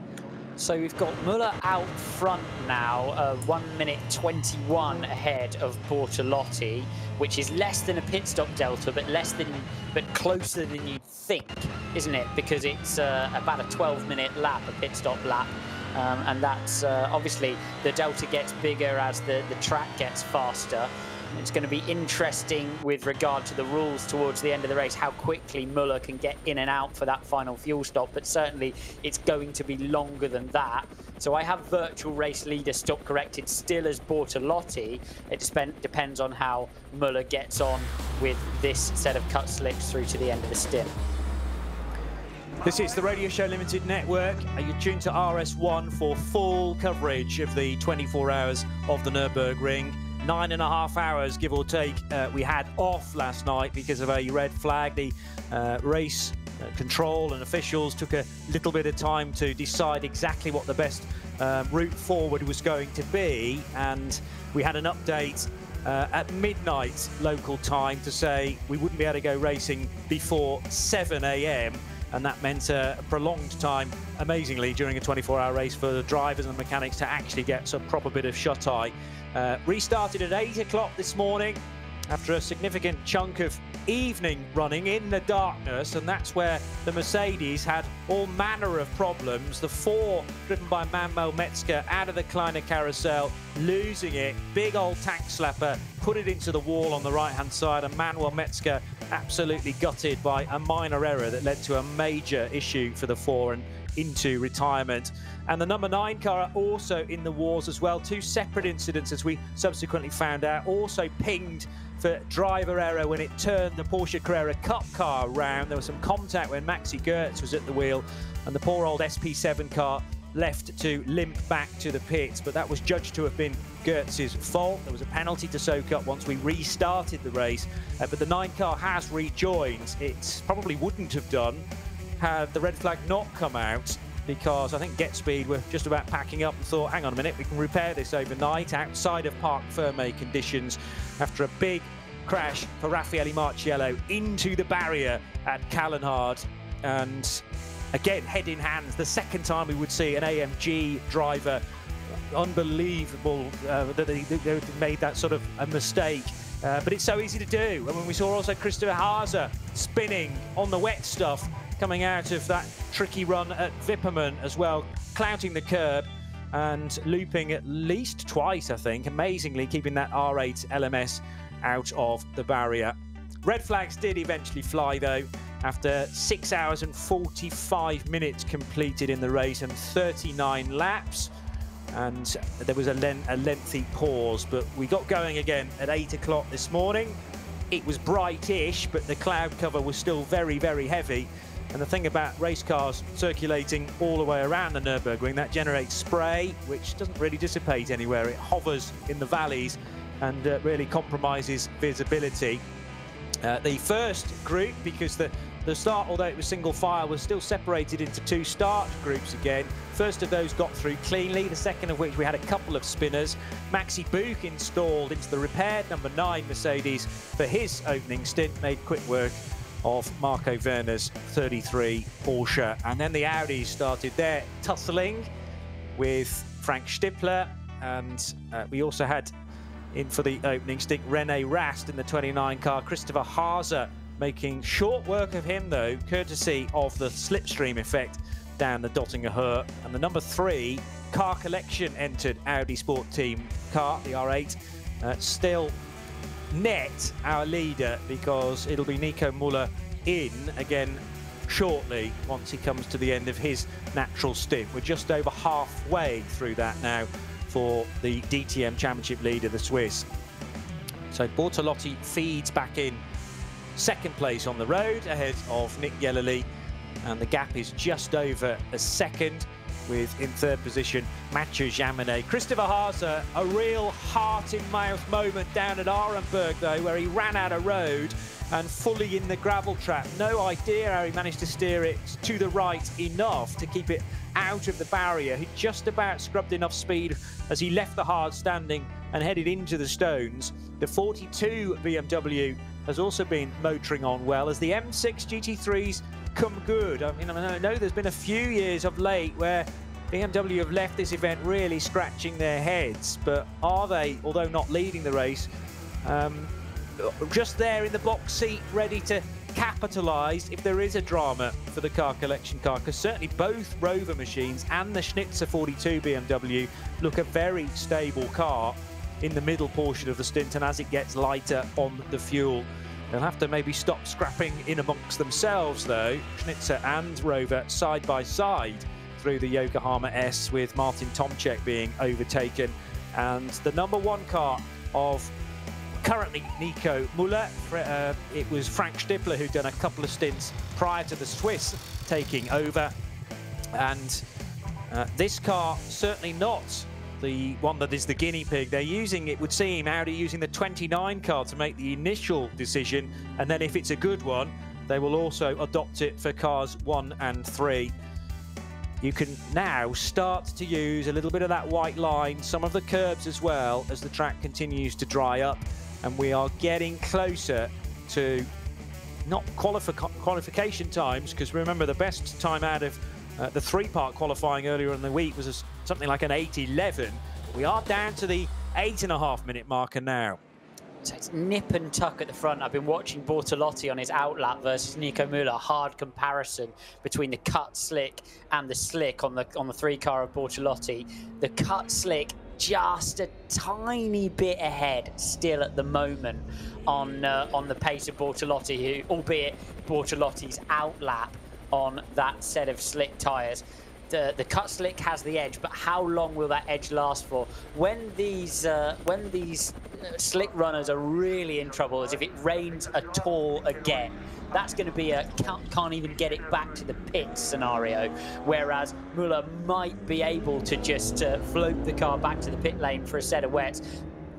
So we've got Muller out front now, 1:21 ahead of Bortolotti, which is less than a pit stop delta, but closer than you'd think, isn't it? Because it's about a 12-minute lap, a pit stop lap, and that's obviously the delta gets bigger as the track gets faster. It's going to be interesting with regard to the rules towards the end of the race, how quickly Muller can get in and out for that final fuel stop, but certainly it's going to be longer than that. So I have virtual race leader stop corrected still as Bortolotti. It depends on how Muller gets on with this set of cut slicks through to the end of the stint. This is the Radio Show Limited Network. You're tuned to RS1 for full coverage of the 24 hours of the Nürburgring. 9.5 hours, give or take, we had off last night because of a red flag. The race control and officials took a little bit of time to decide exactly what the best route forward was going to be, and we had an update at midnight local time to say we wouldn't be able to go racing before 7 AM, and that meant a prolonged time, amazingly, during a 24-hour race for the drivers and the mechanics to actually get some proper bit of shut-eye. Restarted at 8 o'clock this morning after a significant chunk of evening running in the darkness, and that's where the Mercedes had all manner of problems. The 4 driven by Manuel Metzger out of the Kleiner carousel, losing it, big old tank slapper, put it into the wall on the right hand side, and Manuel Metzger absolutely gutted by a minor error that led to a major issue for the 4, and into retirement. And the number 9 car also in the wars as well. 2 separate incidents, as we subsequently found out, also pinged for driver error when it turned the Porsche Carrera Cup car round. There was some contact when Maxi Goertz was at the wheel, and the poor old SP7 car left to limp back to the pits, but that was judged to have been Goertz's fault. There was a penalty to soak up once we restarted the race, but the 9 car has rejoined. It probably wouldn't have done had the red flag not come out, because I think Get Speed were just about packing up and thought, hang on a minute, we can repair this overnight outside of Parc Fermé conditions, after a big crash for Raffaele Marciello into the barrier at Callenhard. And again, head in hands, the second time we would see an AMG driver. Unbelievable that they made that sort of a mistake. But it's so easy to do. And when we saw also Christopher Haase spinning on the wet stuff, coming out of that tricky run at Wipperman as well, clouting the curb and looping at least twice, I think, amazingly keeping that R8 LMS out of the barrier. Red flags did eventually fly, though, after 6 hours and 45 minutes completed in the race and 39 laps. And there was a lengthy pause, but we got going again at 8 o'clock this morning. It was brightish, but the cloud cover was still very, very heavy. And the thing about race cars circulating all the way around the Nürburgring, that generates spray, which doesn't really dissipate anywhere. It hovers in the valleys and really compromises visibility. The first group, because the start, although it was single file, was still separated into 2 start groups again. First of those got through cleanly, the second of which we had a couple of spinners. Maxi Buch installed into the repaired number 9 Mercedes for his opening stint, made quick work of Marco Werner's 33 Porsche. And then the Audis started their tussling with Frank Stippler, and we also had in for the opening stint René Rast in the 29 car. Christopher Haase making short work of him, though, courtesy of the slipstream effect down the Dottinger Höhe. And the number 3 car collection entered Audi Sport Team car, the R8, still net our leader, because it'll be Nico Müller in again shortly once he comes to the end of his natural stint. We're just over halfway through that now for the DTM Championship leader, the Swiss. So Bortolotti feeds back in second place on the road ahead of Nick Yellerly, and the gap is just over a second, with in third position Mathieu Jaminet. Christopher Haase, a real heart-in-mouth moment down at Arenberg, though, where he ran out of road and fully in the gravel trap. No idea how he managed to steer it to the right enough to keep it out of the barrier. He just about scrubbed enough speed as he left the hard standing and headed into the stones. The 42 BMW has also been motoring on well as the M6 GT3s come good. I mean, I know there's been a few years of late where BMW have left this event really scratching their heads, but are they, although not leading the race, just there in the box seat, ready to capitalise if there is a drama for the car collection car? Because certainly both Rover machines and the Schnitzer 42 BMW look a very stable car in the middle portion of the stint, and as it gets lighter on the fuel. They'll have to maybe stop scrapping in amongst themselves, though, Schnitzer and Rover side by side through the Yokohama S, with Martin Tomczak being overtaken. And the number 1 car of currently Nico Müller, it was Frank Stippler who'd done a couple of stints prior to the Swiss taking over. And this car certainly not the one that is the guinea pig. They're using, it would seem, Audi using the 29 car to make the initial decision, and then if it's a good one, they will also adopt it for cars 1 and 3. You can now start to use a little bit of that white line, some of the curbs as well, as the track continues to dry up, and we are getting closer to not qualification times, because remember the best time out of the 3-part qualifying earlier in the week was something like an 8:11. We are down to the 8.5-minute marker now. So it's nip and tuck at the front. I've been watching Bortolotti on his outlap versus Nico Müller. Hard comparison between the cut slick and the slick on the 3-car of Bortolotti. The cut slick just a tiny bit ahead still at the moment on the pace of Bortolotti, who, albeit Bortolotti's outlap on that set of slick tyres. the cut slick has the edge, but how long will that edge last for? When these slick runners are really in trouble, is if it rains at all again. That's going to be a can't even get it back to the pit scenario, whereas Muller might be able to just float the car back to the pit lane for a set of wets.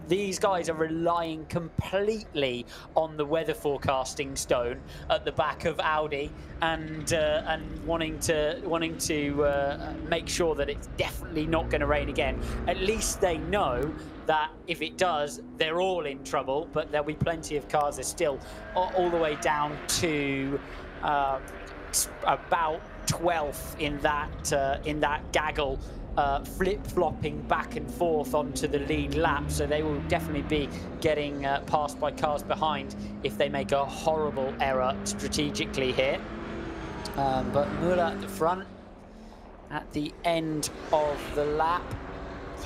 These guys are relying completely on the weather forecasting stone at the back of Audi, and wanting to make sure that it's definitely not going to rain again. At least they know that if it does, they're all in trouble. But there'll be plenty of cars. They're still all the way down to about 12th in that gaggle. Flip-flopping back and forth onto the lead lap, so they will definitely be getting passed by cars behind if they make a horrible error strategically here. But Muller at the front at the end of the lap,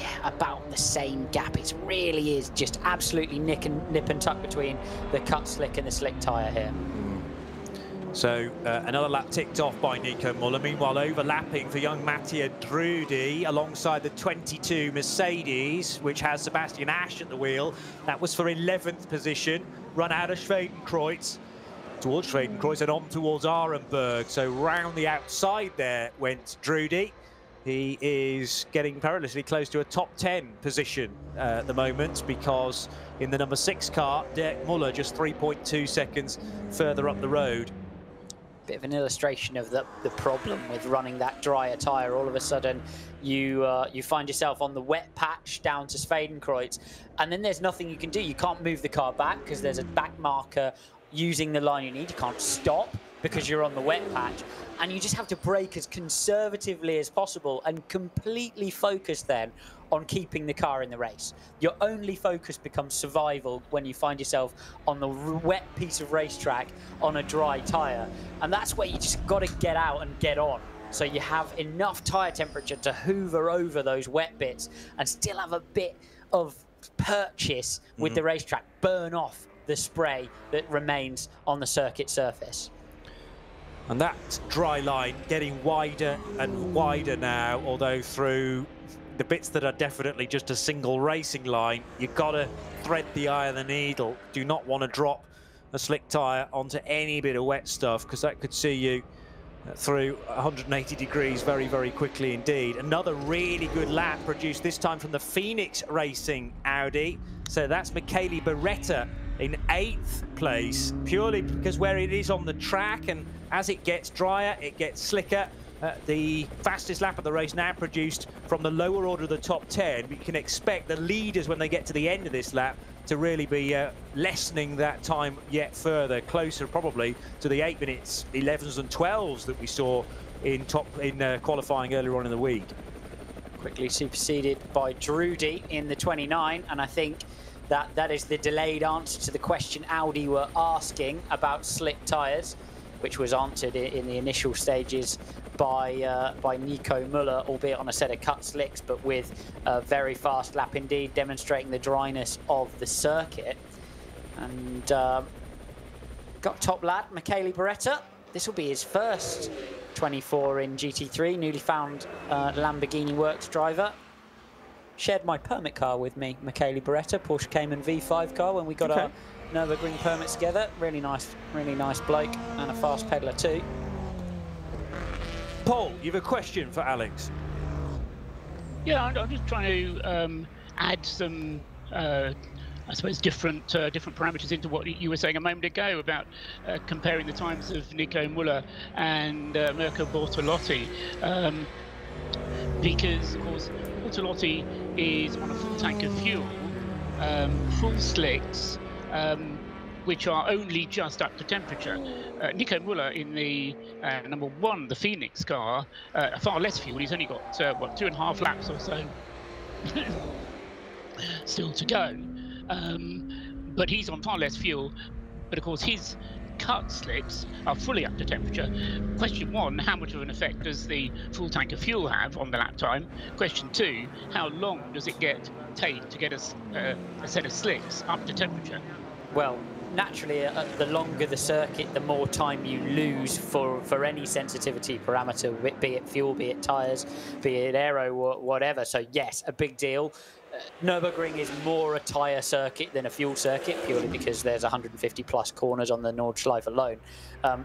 yeah, about the same gap. It really is just absolutely nip and tuck between the cut slick and the slick tyre here. So another lap ticked off by Nico Muller. Meanwhile, overlapping for young Mattia Drudi alongside the 22 Mercedes, which has Sebastian Ash at the wheel. That was for 11th position. Run out of Schwedenkreuz, towards Schwedenkreuz and on towards Arenberg. So round the outside there went Drudi. He is getting perilously close to a top 10 position at the moment, because in the number 6 car, Dirk Muller just 3.2 seconds further up the road. Bit of an illustration of the problem with running that drier tyre. All of a sudden, you find yourself on the wet patch down to Schwedenkreuz, and then there's nothing you can do. You can't move the car back because there's a back marker using the line you need. You can't stop because you're on the wet patch, and you just have to brake as conservatively as possible and completely focus then on keeping the car in the race. Your only focus becomes survival when you find yourself on the wet piece of racetrack on a dry tyre. And that's where you just got to get out and get on, so you have enough tyre temperature to hoover over those wet bits and still have a bit of purchase with the racetrack, burn off the spray that remains on the circuit surface. And that dry line getting wider and wider now, although through the bits that are definitely just a single racing line, you've got to thread the eye of the needle. Do not want to drop a slick tyre onto any bit of wet stuff, because that could see you through 180 degrees very, very quickly indeed. Another really good lap produced this time from the Phoenix Racing Audi. So that's Michele Beretta in 8th place, purely because where it is on the track, and as it gets drier, it gets slicker. The fastest lap of the race now produced from the lower order of the top 10. We can expect the leaders, when they get to the end of this lap, to really be lessening that time yet further, closer probably to the 8 minutes 11s and 12s that we saw in qualifying earlier on in the week. Quickly superseded by Drudi in the 29, and I think that is the delayed answer to the question Audi were asking about slick tyres, which was answered in the initial stages by Nico Muller, albeit on a set of cut slicks, but with a very fast lap indeed, demonstrating the dryness of the circuit. And got top lad, Michele Beretta. This will be his first 24 in GT3, newly found Lamborghini Works driver. Shared my permit car with me, Michele Beretta, Porsche Cayman V5 car, when we got our Nurburgring permits together. Really nice bloke, and a fast peddler too. Paul, you have a question for Alex? Yeah, I'm just trying to add some, I suppose, different parameters into what you were saying a moment ago about comparing the times of Nico Muller and Mirko Bortolotti, because of course Bortolotti is on a full tank of fuel, full slicks, which are only just up to temperature. Nico Muller in the number 1, the Phoenix car, far less fuel. He's only got, what, 2.5 laps or so still to go. But he's on far less fuel. But of course, his cut slicks are fully up to temperature. Question 1, how much of an effect does the full tank of fuel have on the lap time? Question 2, how long does it take to get a set of slicks up to temperature? Well, naturally, the longer the circuit, the more time you lose for any sensitivity parameter, be it fuel, be it tyres, be it aero, whatever. So yes, a big deal. Nürburgring is more a tyre circuit than a fuel circuit, purely because there's 150 plus corners on the Nordschleife alone.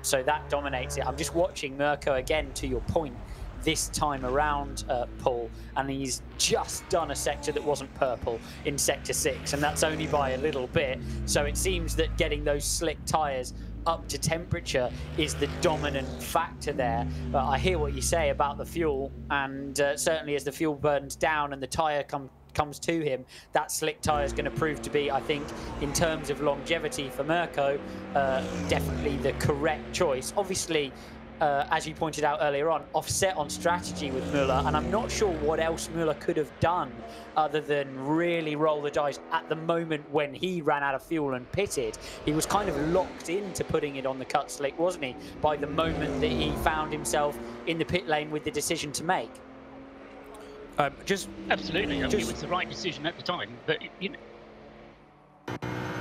So that dominates it. I'm just watching Mirko again, to your point, this time around, Paul, and he's just done a sector that wasn't purple in sector 6, and that's only by a little bit. So it seems that getting those slick tyres up to temperature is the dominant factor there. But I hear what you say about the fuel, and certainly as the fuel burns down and the tyre comes to him, that slick tyre is going to prove to be, I think, in terms of longevity for Mirko, definitely the correct choice. Obviously, as you pointed out earlier on, offset on strategy with Müller, and I'm not sure what else Müller could have done other than really roll the dice at the moment when he ran out of fuel and pitted. He was kind of locked into putting it on the cut slick, wasn't he, by the moment that he found himself in the pit lane with the decision to make. Absolutely, I mean, it was the right decision at the time, but you know.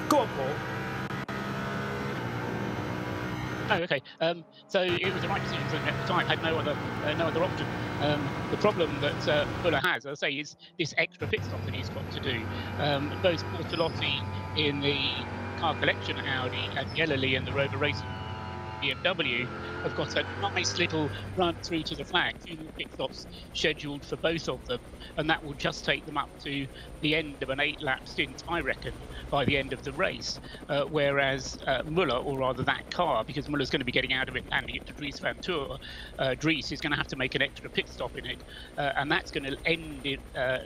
Go on, Paul. Oh, okay. So it was the right decision at the time. Had no other option. The problem that Müller has, as I say, is this extra pit stop that he's got to do. Both Bortolotti in the car collection Audi and Yellerly in the Rover Racing BMW have got a nice little run through to the flag. 2 more pit stops scheduled for both of them, and that will just take them up to the end of an 8-lap stint, I reckon, by the end of the race. Whereas Müller, or rather that car, because Müller's going to be getting out of it and handing it to Dries van Tour, Dries is going to have to make an extra pit stop in it, and that's going to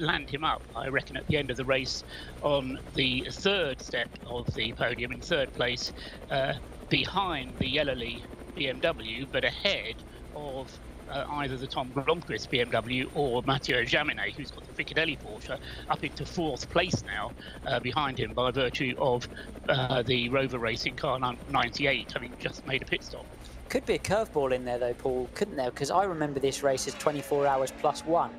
land him up, I reckon, at the end of the race on the 3rd step of the podium, in 3rd place, behind the Yellerly BMW, but ahead of either the Tom Blomqvist BMW or Matteo Jaminet, who's got the Fricadelli Porsche, up into 4th place now, behind him by virtue of the Rover Racing car 98 having just made a pit stop. Could be a curveball in there though, Paul, couldn't there? Because I remember this race as 24 hours plus 1.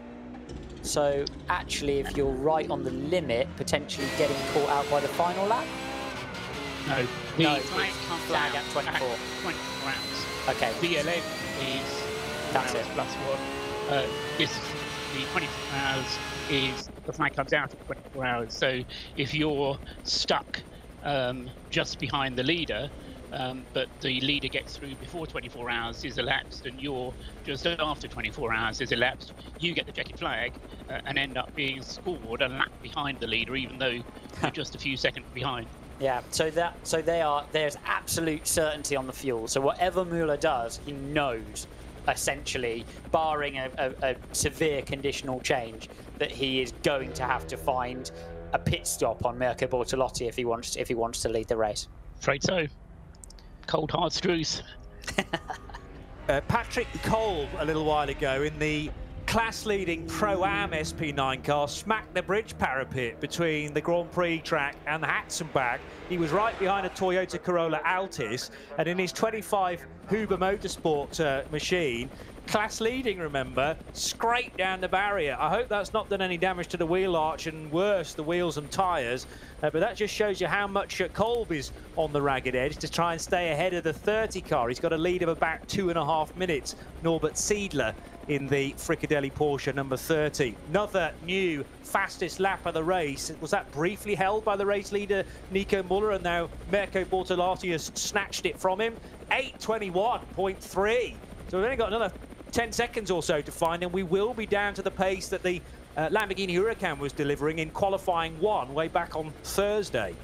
So actually, if you're right on the limit, potentially getting caught out by the final lap? No, the flag comes flag out at 24. 24 hours. Okay. VLN is That's it. plus 1. The 24 hours is the flag comes out at 24 hours. So if you're stuck just behind the leader, but the leader gets through before 24 hours is elapsed, and you're just after 24 hours is elapsed, you get the checkered flag and end up being scored a lap behind the leader, even though you're just a few seconds behind. Yeah, there's absolute certainty on the fuel. So whatever Müller does, he knows, essentially, barring a severe conditional change, that he is going to have to find a pit stop on Mirko Bortolotti if he wants to lead the race. Afraid so. Cold hard truth. Patrick Kolb a little while ago in the class-leading Pro-Am SP9 car smacked the bridge parapet between the Grand Prix track and the Hatzenbach. He was right behind a Toyota Corolla Altis, and in his 25 Huber Motorsport machine, class-leading, remember, scraped down the barrier. I hope that's not done any damage to the wheel arch, and worse, the wheels and tyres. But that just shows you how much Kolb is on the ragged edge to try and stay ahead of the 30 car. He's got a lead of about 2.5 minutes. Norbert Siedler in the Fricadelli Porsche number 30. Another new fastest lap of the race. Was that briefly held by the race leader Nico Müller, and now Mirko Bortolotti has snatched it from him. 8:21.3. So we've only got another 10 seconds or so to find, and we will be down to the pace that the Lamborghini Huracan was delivering in qualifying 1 way back on Thursday.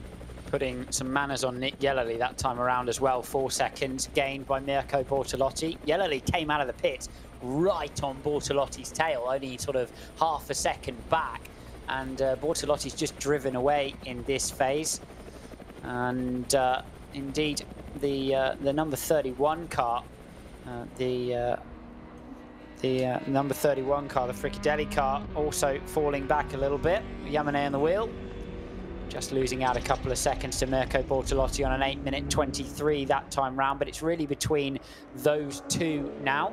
Putting some manners on Nick Yellerly that time around as well. 4 seconds gained by Mirko Bortolotti. Yellerly came out of the pit right on Bortolotti's tail, only sort of half a second back, and Bortolotti's just driven away in this phase. And indeed, the number 31 car, the number 31 car, the Fricadelli car, also falling back a little bit. Yamane on the wheel, just losing out a couple of seconds to Mirko Bortolotti on an 8:23 that time round, but it's really between those two now.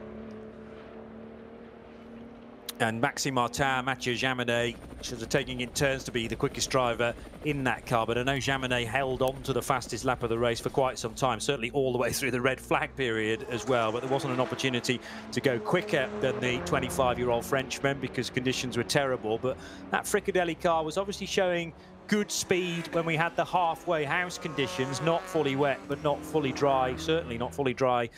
And Maxime Martin, Mathieu Jaminet, sort of taking in turns to be the quickest driver in that car. But I know Jaminet held on to the fastest lap of the race for quite some time, certainly all the way through the red flag period as well. But there wasn't an opportunity to go quicker than the 25-year-old Frenchman because conditions were terrible. But that Fricadelli car was obviously showing good speed when we had the halfway house conditions, not fully wet, but not fully dry, certainly not fully dry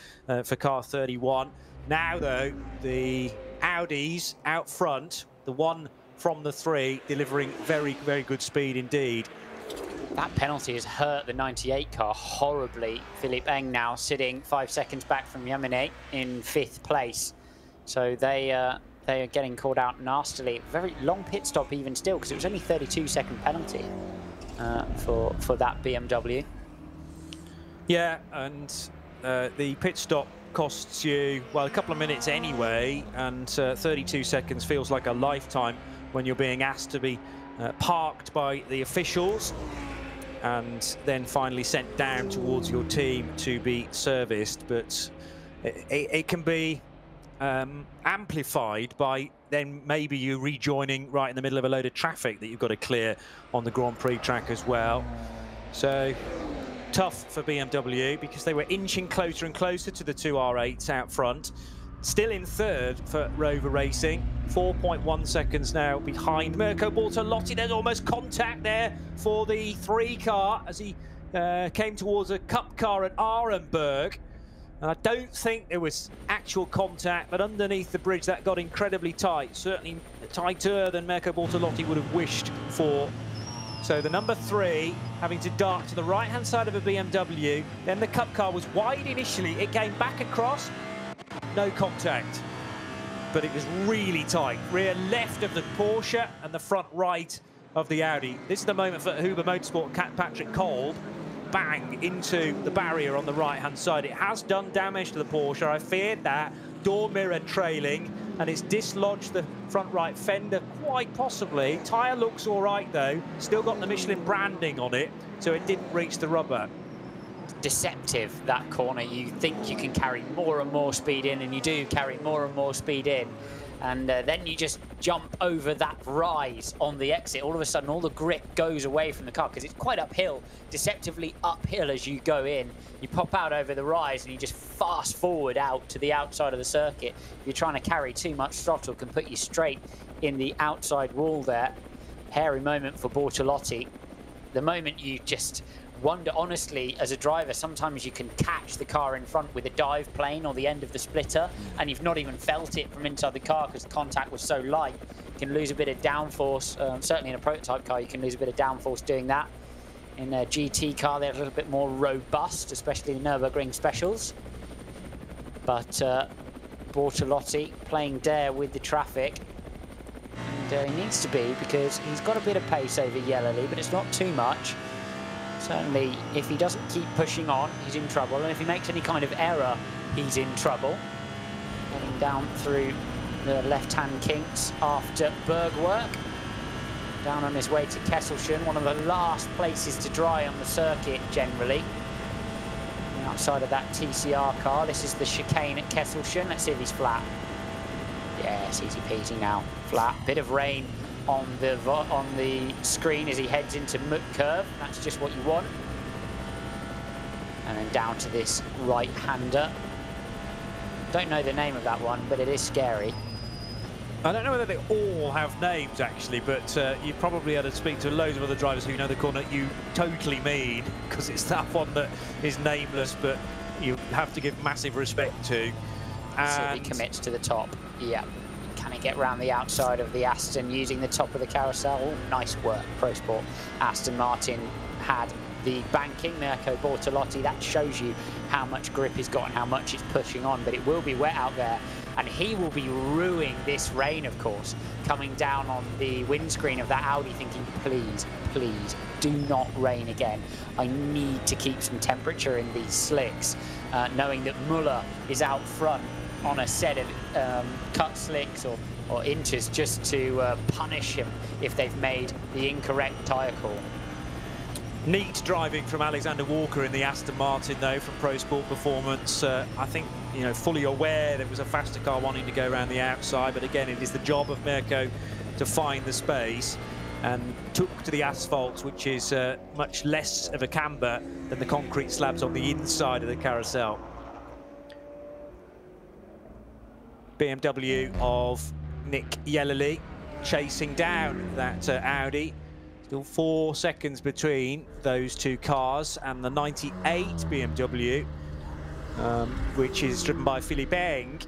for car 31. Now, though, the Audis out front, the one from the three, delivering very, very good speed indeed. That penalty has hurt the 98 car horribly. Philippe Eng now sitting 5 seconds back from Jaminet in 5th place. So they are getting called out nastily. Very long pit stop even still, because it was only 32-second penalty for that BMW. Yeah, and the pit stop costs you, well, a couple of minutes anyway, and 32 seconds feels like a lifetime when you're being asked to be parked by the officials and then finally sent down towards your team to be serviced. But it can be amplified by then maybe you rejoining right in the middle of a load of traffic that you've got to clear on the Grand Prix track as well. So tough for BMW because they were inching closer and closer to the two R8s out front. Still in 3rd for Rover Racing, 4.1 seconds now behind Mirko Bortolotti. There's almost contact there for the 3 car as he came towards a cup car at Arenberg. And I don't think there was actual contact, but underneath the bridge that got incredibly tight, certainly tighter than Mirko Bortolotti would have wished for. So the number 3 having to dart to the right-hand side of a BMW. Then the cup car was wide initially. It came back across. No contact. But it was really tight. Rear left of the Porsche and the front right of the Audi. This is the moment for Huber Motorsport Patrick Kolb. Bang into the barrier on the right-hand side. It has done damage to the Porsche. I feared that. Door mirror trailing, and it's dislodged the front right fender quite possibly. Tyre looks all right though, still got the Michelin branding on it, so it didn't reach the rubber. Deceptive, that corner. You think you can carry more and more speed in, and you do carry more and more speed in, and then you just jump over that rise on the exit. All of a sudden all the grip goes away from the car because it's quite uphill, deceptively uphill as you go in. You pop out over the rise and you just fast forward out to the outside of the circuit. If you're trying to carry too much throttle, can put you straight in the outside wall there. Hairy moment for Bortolotti. The moment you just wonder, honestly, as a driver, sometimes you can catch the car in front with a dive plane or the end of the splitter, and you've not even felt it from inside the car because the contact was so light. You can lose a bit of downforce. Certainly in a prototype car, you can lose a bit of downforce doing that. In a GT car, they're a little bit more robust, especially the Nürburgring specials. But Bortolotti playing dare with the traffic. And he needs to be, because he's got a bit of pace over Yellowly, but it's not too much. Certainly, if he doesn't keep pushing on, he's in trouble. And if he makes any kind of error, he's in trouble. Heading down through the left-hand kinks after Bergwerk. Down on his way to Kesselchen, one of the last places to dry on the circuit, generally. And outside of that TCR car, this is the chicane at Kesselchen. Let's see if he's flat. Yes, easy peasy now. Flat. Bit of rain on the screen as he heads into Mutt curve. That's just what you want. And then down to this right-hander. Don't know the name of that one, but it is scary. I don't know whether they all have names actually, but you probably had to speak to loads of other drivers who know the corner you totally mean, because it's that one that is nameless, but you have to give massive respect to. And so he commits to the top. Yeah. Can he get round the outside of the Aston using the top of the carousel? Oh, nice work, Pro Sport. Aston Martin had the banking. Mirko Bortolotti, that shows you how much grip he's got and how much it's pushing on, but it will be wet out there. And he will be ruining this rain, of course, coming down on the windscreen of that Audi, thinking, please, please, do not rain again. I need to keep some temperature in these slicks, knowing that Muller is out front on a set of cut slicks or inches just to punish him if they've made the incorrect tyre call. Neat driving from Alexander Walker in the Aston Martin, though, from Pro Sport Performance. I think, you know, fully aware there was a faster car wanting to go around the outside, but again, it is the job of Mirko to find the space, and took to the asphalt, which is much less of a camber than the concrete slabs on the inside of the carousel. BMW of Nick Yellerly chasing down that Audi. Still 4 seconds between those two cars, and the 98 BMW, which is driven by Philippe Eng,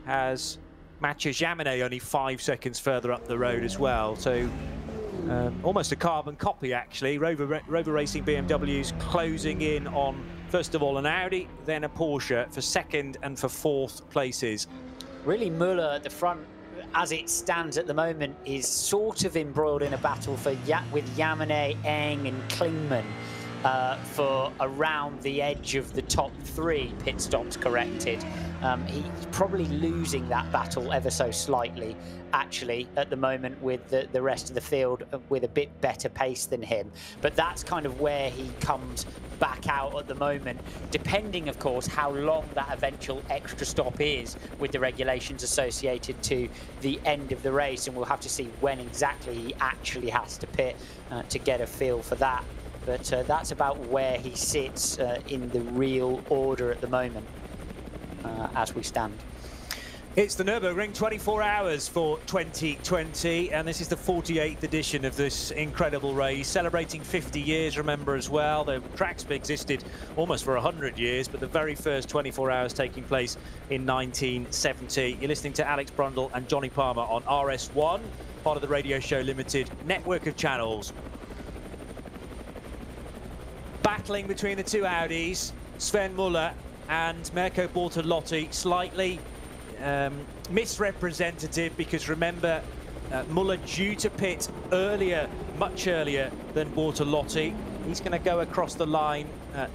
has Mathieu Jaminet only 5 seconds further up the road as well. So almost a carbon copy, actually. Rover Racing BMWs closing in on, first of all, an Audi, then a Porsche for second and for fourth places. Really, Muller at the front, as it stands at the moment, is sort of embroiled in a battle with Jaminet, Eng and Klingman for around the edge of the top 3 pit stops corrected. He's probably losing that battle ever so slightly, actually, at the moment, with the rest of the field with a bit better pace than him. But that's kind of where he comes back out at the moment, depending, of course, how long that eventual extra stop is with the regulations associated to the end of the race. And we'll have to see when exactly he actually has to pit to get a feel for that. But that's about where he sits in the real order at the moment as we stand. It's the Nürburgring 24 hours for 2020, and this is the 48th edition of this incredible race, celebrating 50 years, remember, as well. The track's existed almost for 100 years, but the very first 24 hours taking place in 1970. You're listening to Alex Brundle and Johnny Palmer on RS1, part of the Radio Show Limited network of channels. Battling between the two Audis, Sven Muller and Mirko Bortolotti, slightly misrepresentative, because remember, Muller due to pit earlier, much earlier than Bortolotti. He's going to go across the line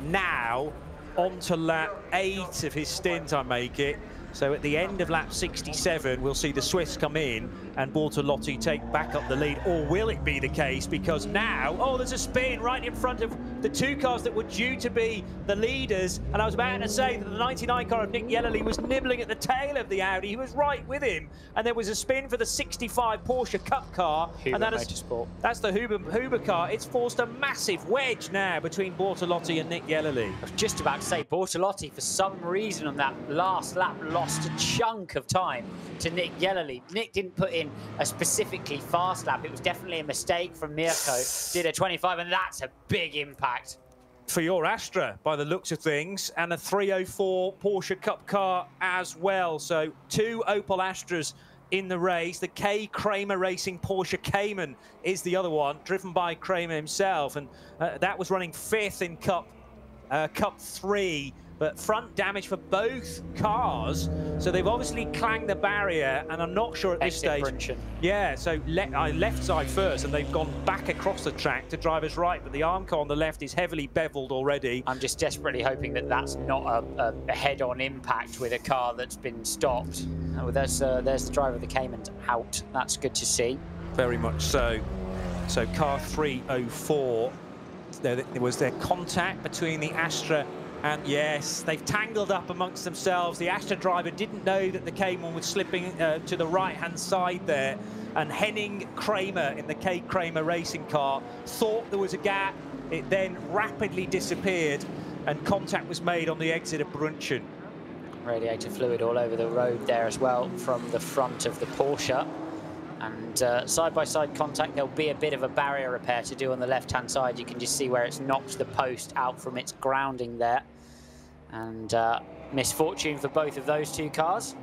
now onto lap 8 of his stint, I make it. So at the end of lap 67, we'll see the Swiss come in and Bortolotti take back up the lead. Or will it be the case? Because now, oh, there's a spin right in front of the two cars that were due to be the leaders. And I was about to say that the 99 car of Nick Yellerly was nibbling at the tail of the Audi. He was right with him. And there was a spin for the 65 Porsche Cup car. Huber and Motorsport. That's the Huber car. It's forced a massive wedge now between Bortolotti and Nick Yellerly. I was just about to say, Bortolotti, for some reason on that last lap, lost a chunk of time to Nick Yellerly. Nick didn't put in a specifically fast lap. It was definitely a mistake from Mirko. Did a 25, and that's a big impact. For your Astra, by the looks of things, and a 304 Porsche Cup car as well. So 2 Opel Astras in the race. The K. Kramer Racing Porsche Cayman is the other one, driven by Kramer himself. And that was running 5th in Cup 3. But front damage for both cars, so they've obviously clanged the barrier, and I'm not sure at this stage. Yeah, so left side first, and they've gone back across the track to driver's right, but the arm car on the left is heavily beveled already. I'm just desperately hoping that that's not a head-on impact with a car that's been stopped. Oh, there's the driver of the Cayman out. That's good to see. Very much so. So car 304, there was their contact between the Astra. And yes, they've tangled up amongst themselves. The Astra driver didn't know that the Cayman was slipping to the right-hand side there. And Henning Kramer in the K. Kramer racing car thought there was a gap. It then rapidly disappeared, and contact was made on the exit of Brunchen. Radiator fluid all over the road there as well from the front of the Porsche. And side-by-side contact, there'll be a bit of a barrier repair to do on the left-hand side. You can just see where it's knocked the post out from its grounding there. And misfortune for both of those two cars.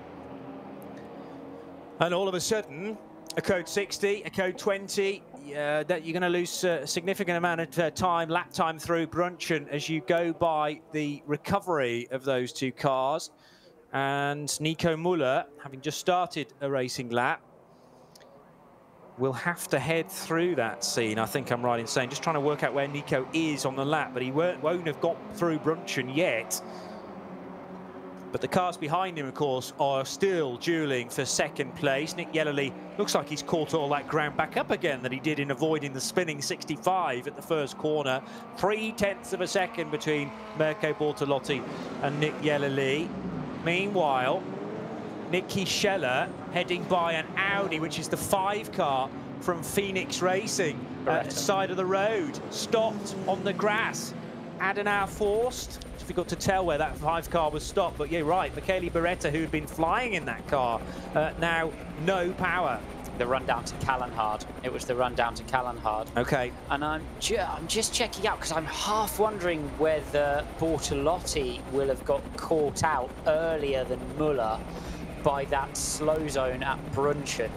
And all of a sudden, a code 60, a code 20, that you're going to lose a significant amount of time, lap time through Brunchen as you go by the recovery of those two cars. And Nico Muller, having just started a racing lap, will have to head through that scene. I think I'm right in saying, just trying to work out where Nico is on the lap, but he won't have got through Brunchen yet. But the cars behind him, of course, are still duelling for second place. Nick Yellerly looks like he's caught all that ground back up again that he did in avoiding the spinning 65 at the first corner. 0.3 of a second between Mirko Bortolotti and Nick Yellerly. Meanwhile, Nicky Scheller heading by an Audi, which is the 5 car from Phoenix Racing, side of the road, stopped on the grass. Adenauer forced. Difficult to tell where that 5 car was stopped, but you're right. Michele Beretta, who had been flying in that car, now no power. The run down to Callanhard. It was the run down to Callanhard. Okay. And I'm just checking out, because I'm half wondering whether Bortolotti will have got caught out earlier than Muller by that slow zone at Brunchen,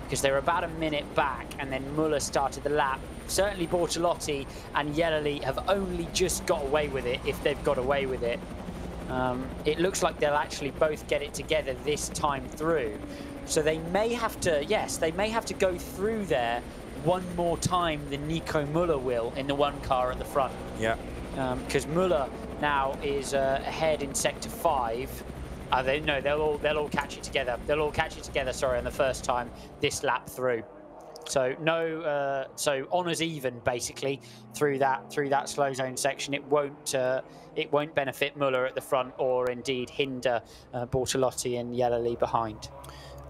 because they were about a minute back, and then Muller started the lap. Certainly Bortolotti and Yellerly have only just got away with it, if they've got away with it. It looks like they'll actually both get it together this time through. So they may have to, yes, they may have to go through there one more time than Nico Muller will in the 1 car at the front. Yeah. Because Muller now is ahead in sector 5. They'll all catch it together. They'll all catch it together, sorry, on the first time this lap through. So no, so honours even basically through that slow zone section. It won't benefit Muller at the front, or indeed hinder Bortolotti and Yellerly behind.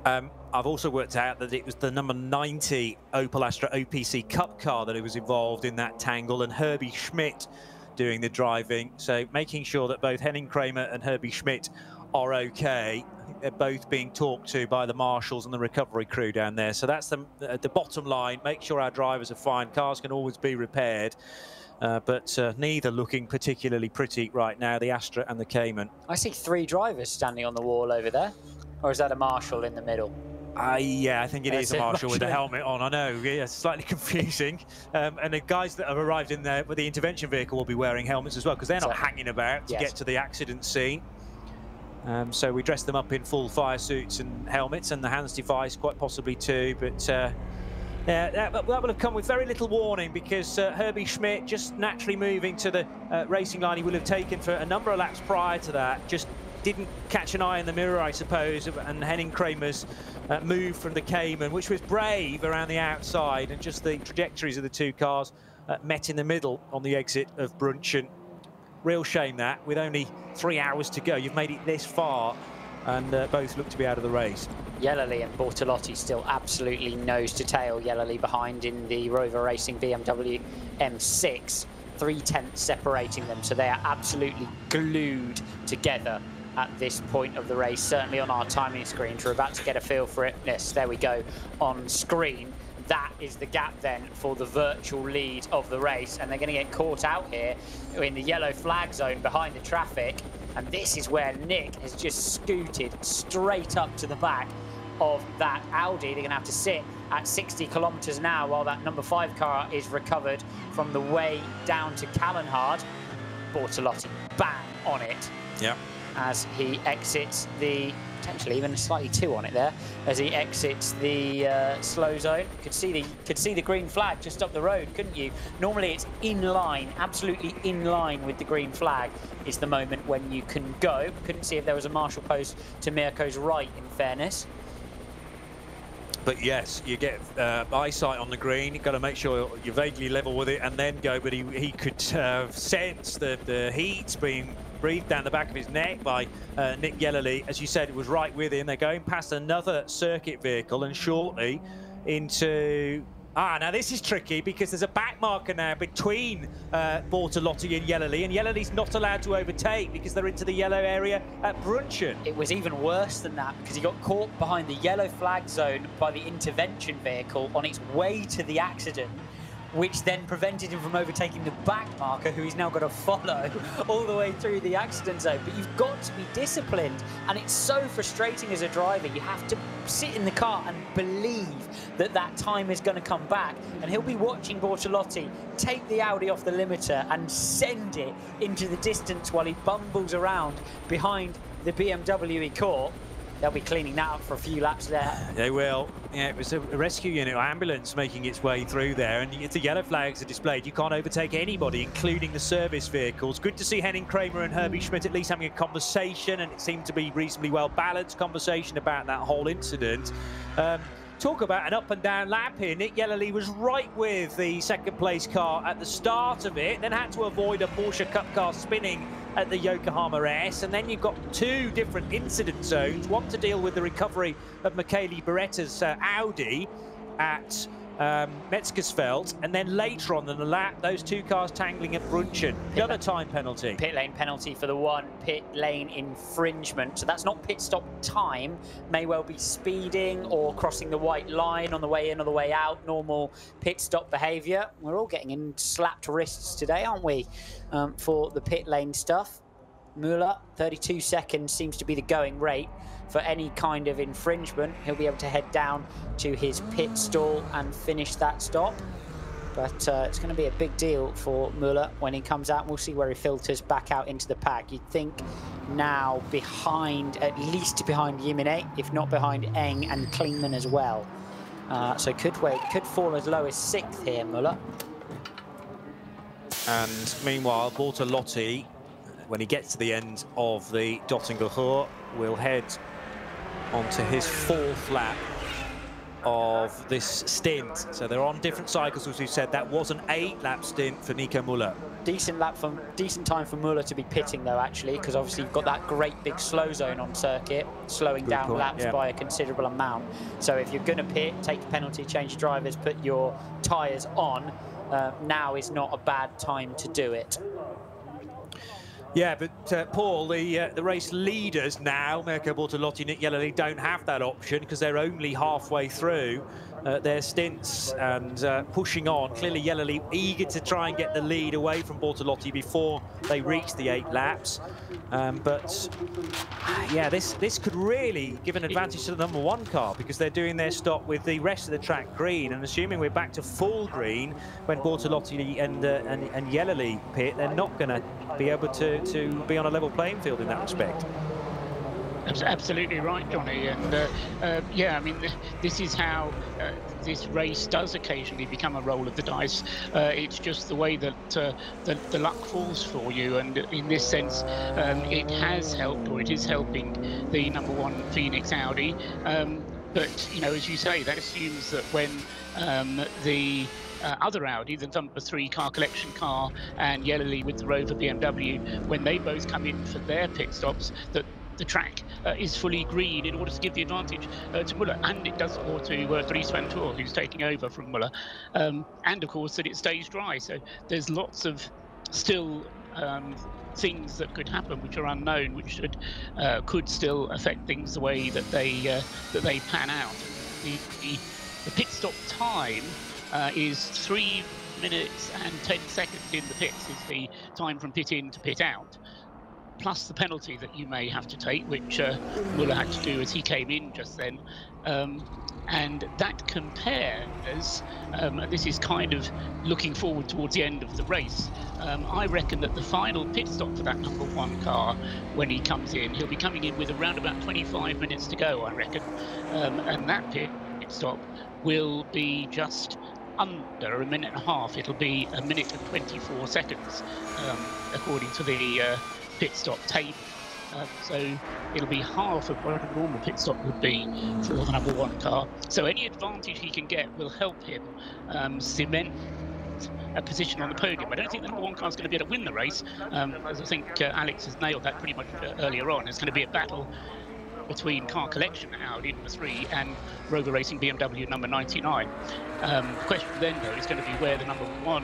I've also worked out that it was the number 90 Opel Astra OPC Cup car that was involved in that tangle, and Herbie Schmidt doing the driving. So making sure that both Henning Kramer and Herbie Schmidt are okay. I think they're both being talked to by the marshals and the recovery crew down there. So that's the bottom line. Make sure our drivers are fine. Cars can always be repaired. But neither looking particularly pretty right now, the Astra and the Cayman. I see 3 drivers standing on the wall over there. Or is that a marshal in the middle? Yeah, I think it is a marshal with the helmet on. I know, yeah, it's slightly confusing. And the guys that have arrived in there with the intervention vehicle will be wearing helmets as well, because they're not hanging about to get to the accident scene. So we dressed them up in full fire suits and helmets, and the hands device quite possibly too. But yeah, that will have come with very little warning, because Herbie Schmidt just naturally moving to the racing line he will have taken for a number of laps prior to that. Just didn't catch an eye in the mirror, I suppose, and Henning Kramer's move from the Cayman, which was brave around the outside, and just the trajectories of the 2 cars met in the middle on the exit of Brunchen. Real shame that, with only 3 hours to go, you've made it this far, and both look to be out of the race. Yellerly and Bortolotti still absolutely nose to tail. Yellerly behind in the Rover Racing BMW M6, 0.3 separating them, so they are absolutely glued together at this point of the race. Certainly on our timing screens, we're about to get a feel for it. Yes, there we go on screen. That is the gap then for the virtual lead of the race, and they're going to get caught out here in the yellow flag zone behind the traffic, and this is where Nick has just scooted straight up to the back of that Audi. They're going to have to sit at 60 kilometers an hour while that number 5 car is recovered from the way down to Callanhard. Bortolotti bang on it. Yeah. As he exits the, potentially even slightly 2 on it there, as he exits the slow zone. Could see the green flag just up the road, couldn't you? Normally it's in line, absolutely in line with the green flag is the moment when you can go. Couldn't see if there was a marshal post to Mirko's right, in fairness. But yes, you get eyesight on the green. You've got to make sure you're vaguely level with it and then go. But he could sense the heat being breathed down the back of his neck by Nick Yellerly. As you said, it was right with him. They're going past another circuit vehicle and shortly into... now this is tricky, because there's a back marker now between Bortolotti and Yellerly's not allowed to overtake because they're into the yellow area at Brunchen. It was even worse than that, because he got caught behind the yellow flag zone by the intervention vehicle on its way to the accident, which then prevented him from overtaking the back marker, who he's now got to follow all the way through the accident zone. But you've got to be disciplined, and it's so frustrating as a driver. You have to sit in the car and believe that that time is going to come back, and he'll be watching Bortolotti take the Audi off the limiter and send it into the distance while he bumbles around behind the BMW he caught. they'll be cleaning that up for a few laps there. They will. Yeah, it was a rescue unit or ambulance making its way through there, and if the yellow flags are displayed, you can't overtake anybody, including the service vehicles. Good to see Henning Kramer and Herbie Schmidt at least having a conversation, and it seemed to be reasonably well-balanced conversation about that whole incident. Talk about an up and down lap here. Nick Yellerly was right with the second place car at the start of it, then had to avoid a Porsche Cup car spinning at the Yokohama S, and then you've got two different incident zones, one to deal with the recovery of Michele Beretta's Audi at Metzgersfeld, and then later on in the lap, those two cars tangling at Brunchen. Another time penalty. Pit lane penalty for the one pit lane infringement. So that's not pit stop time, may well be speeding or crossing the white line on the way in or the way out, normal pit stop behaviour. We're all getting in slapped wrists today, aren't we, for the pit lane stuff. Muller, 32 seconds seems to be the going rate for any kind of infringement. He'll be able to head down to his pit stall and finish that stop. But it's going to be a big deal for Muller when he comes out. We'll see where he filters back out into the pack. You'd think now behind, at least behind Yimine, if not behind Eng and Klingman as well. So could fall as low as 6th here, Muller. And meanwhile, Bortolotti, when he gets to the end of the Dottinger will head onto his 4th lap of this stint. So they're on different cycles, as we've said. That was an 8-lap stint for Nico Muller. Decent time for Muller to be pitting, though, actually, because obviously you've got that great big slow zone on circuit, slowing down laps by a considerable amount. So if you're going to pit, take a penalty, change your drivers, put your tyres on, now is not a bad time to do it. Yeah, but Paul, the race leaders now, Mirko Bortolotti, Nick Yellerly, don't have that option because they're only halfway through their stints and pushing on. Clearly, Yellerly eager to try and get the lead away from Bortolotti before they reach the 8 laps. But yeah, this could really give an advantage to the #1 car because they're doing their stop with the rest of the track green, and assuming we're back to full green when Bortolotti and Yellerly pit, they're not going to be able to be on a level playing field in that respect. Absolutely right, Johnny. And yeah, I mean, this is how this race does occasionally become a roll of the dice. It's just the way that the luck falls for you. And in this sense, it has helped, or it is helping, the #1 Phoenix Audi. But, you know, as you say, that assumes that when the other Audi, the #3 car collection car, and Yellerly with the Rover BMW, when they both come in for their pit stops, that the track is fully green in order to give the advantage to Muller, and it does more to Dries van Toor, who's taking over from Muller, and of course that it stays dry. So there's lots of still things that could happen which are unknown, which could still affect things the way that they pan out. The pit stop time is 3 minutes and 10 seconds in the pits is the time from pit in to pit out, plus the penalty that you may have to take, which Muller had to do as he came in just then. And that compares, this is kind of looking forward towards the end of the race. I reckon that the final pit stop for that #1 car, when he comes in, he'll be coming in with around about 25 minutes to go, I reckon. And that pit stop will be just under 1.5 minutes. It'll be 1 minute and 24 seconds, according to the pit stop table. So it'll be half of what a normal pit stop would be for the #1 car. So any advantage he can get will help him cement a position on the podium. I don't think the #1 car is going to be able to win the race, as I think Alex has nailed that pretty much earlier on. It's going to be a battle between car collection Audi #3 and Rover Racing BMW #99. The question then, though, is going to be where the #1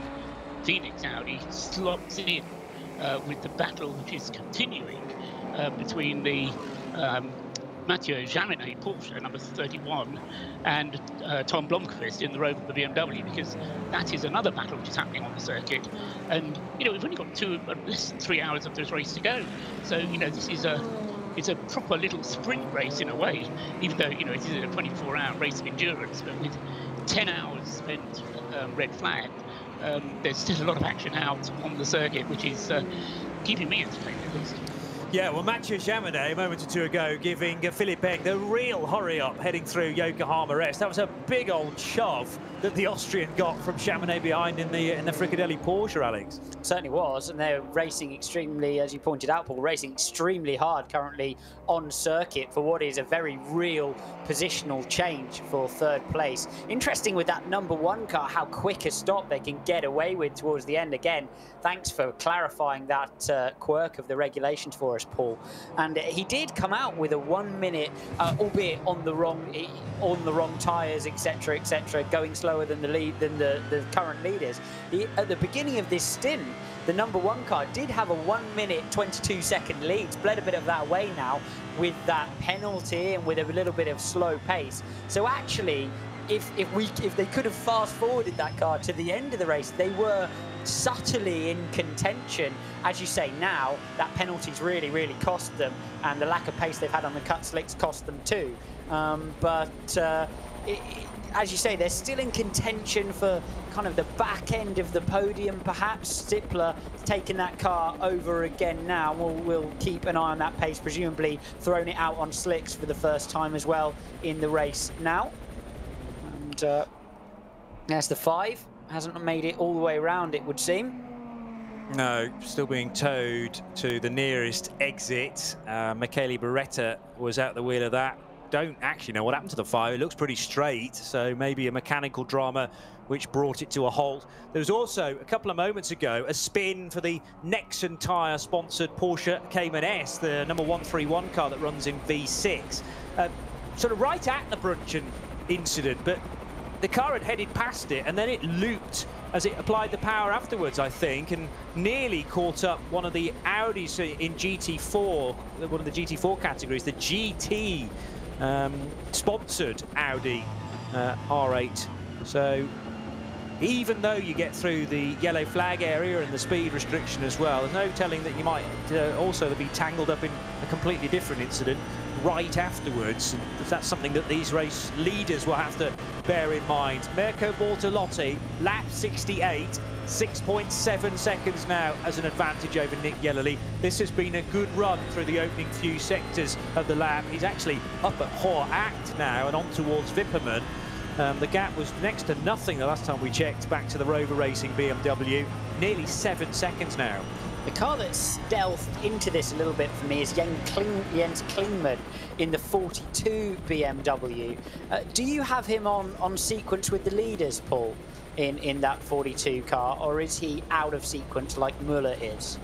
Phoenix Audi slots in with the battle which is continuing between the Mathieu Jaminet Porsche #31 and Tom Blomqvist in the Rover BMW, because that is another battle which is happening on the circuit. And you know, we've only got less than 3 hours of this race to go, so you know, this is it's a proper little sprint race in a way, even though, you know, it is a 24-hour race of endurance, but with 10 hours spent red flag, there's still a lot of action out on the circuit, which is keeping me entertained at least. Yeah, well, Mathieu Jaminet, a moment or two ago, giving Philippe Eng the real hurry-up heading through Yokohama S. That was a big old shove that the Austrian got from Jaminet behind in the Fricadelli Porsche, Alex. Certainly was, and they're racing extremely, as you pointed out, Paul, racing extremely hard currently on circuit for what is a very real positional change for third place. Interesting with that #1 car, how quick a stop they can get away with towards the end. Again, thanks for clarifying that quirk of the regulations for us, Paul. And he did come out with a 1 minute, albeit on the wrong tyres, etc., going slower than the current leaders. At the beginning of this stint, the #1 car did have a 1 minute 22-second lead. It's bled a bit of that away now with that penalty and with a little bit of slow pace. So actually, if they could have fast forwarded that car to the end of the race, they were subtly in contention. As you say, now that penalty's really cost them, and the lack of pace they've had on the cut slicks cost them too. As you say, they're still in contention for kind of the back end of the podium, perhaps. Stippler taking that car over again now. We'll keep an eye on that pace, presumably throwing it out on slicks for the first time as well in the race now. And there's the 5. Hasn't made it all the way around, it would seem. No, still being towed to the nearest exit. Michele Beretta was at the wheel of that. Don't actually know what happened to the 5. It looks pretty straight, so maybe a mechanical drama which brought it to a halt. There was also, a couple of moments ago, a spin for the Nexen tyre-sponsored Porsche Cayman S, the #131 car that runs in V6. Sort of right at the Brunchen incident, but the car had headed past it, and then it looped as it applied the power afterwards, I think, and nearly caught up one of the Audis in GT4, one of the GT4 categories, the GT sponsored Audi R8. So even though you get through the yellow flag area and the speed restriction as well, there's no telling that you might also be tangled up in a completely different incident right afterwards. And that's something that these race leaders will have to bear in mind. Mirko Bortolotti, lap 68, 6.7 seconds now as an advantage over Nick Yellerly. This has been a good run through the opening few sectors of the lap. He's actually up at Hoher Acht now and on towards Wipperman. The gap was next to nothing the last time we checked, back to the Rover Racing BMW. Nearly 7 seconds now. The car that stealthed into this a little bit for me is Jens Klingmann in the 42 BMW. Do you have him on sequence with the leaders, Paul, in that 42 car, or is he out of sequence like Muller is?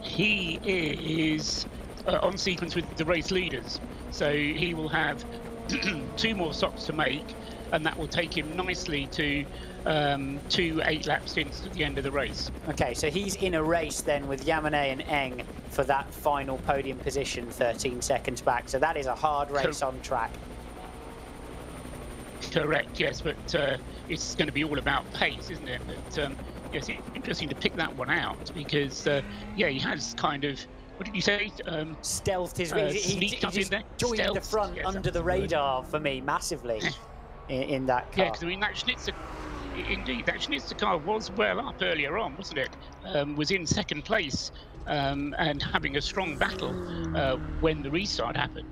He is on sequence with the race leaders, so he will have 2 more stops to make, and that will take him nicely to 2 8-lap stints at the end of the race. Okay, so he's in a race then with Jaminet and Eng for that final podium position, 13 seconds back. So that is a hard race on track. Correct, yes, but it's going to be all about pace, isn't it? But yes, it's interesting to pick that one out because, yeah, he has kind of, what did you say? Stealthed his he just joined the front under the radar for me massively in that car. Yeah, because I mean, that Schnitzer car was well up earlier on, wasn't it? Was in second place and having a strong battle when the restart happened.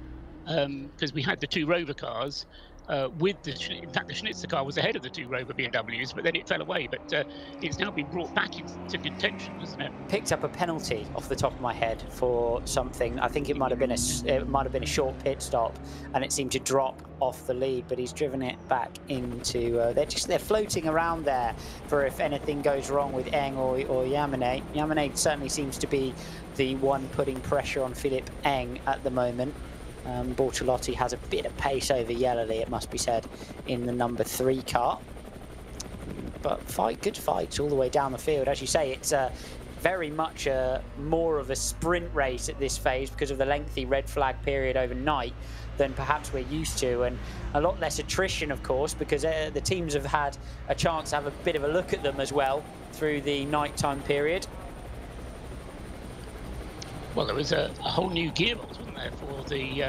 Because we had the 2 Rover cars. In fact, the Schnitzer car was ahead of the 2 Rover BMWs, but then it fell away. But it's now been brought back into contention, hasn't it? Picked up a penalty off the top of my head for something. I think it might have been a short pit stop, and it seemed to drop off the lead. But he's driven it back into. They're floating around there for if anything goes wrong with Eng or Jaminet. Jaminet certainly seems to be the one putting pressure on Philippe Eng at the moment. Bortolotti has a bit of pace over Yellerly, it must be said, in the #3 car. But good fights all the way down the field. As you say, it's very much more of a sprint race at this phase because of the lengthy red flag period overnight than perhaps we're used to, and a lot less attrition, of course, because the teams have had a chance to have a bit of a look at them as well through the nighttime period. Well, there was a whole new gearbox, wasn't there, for the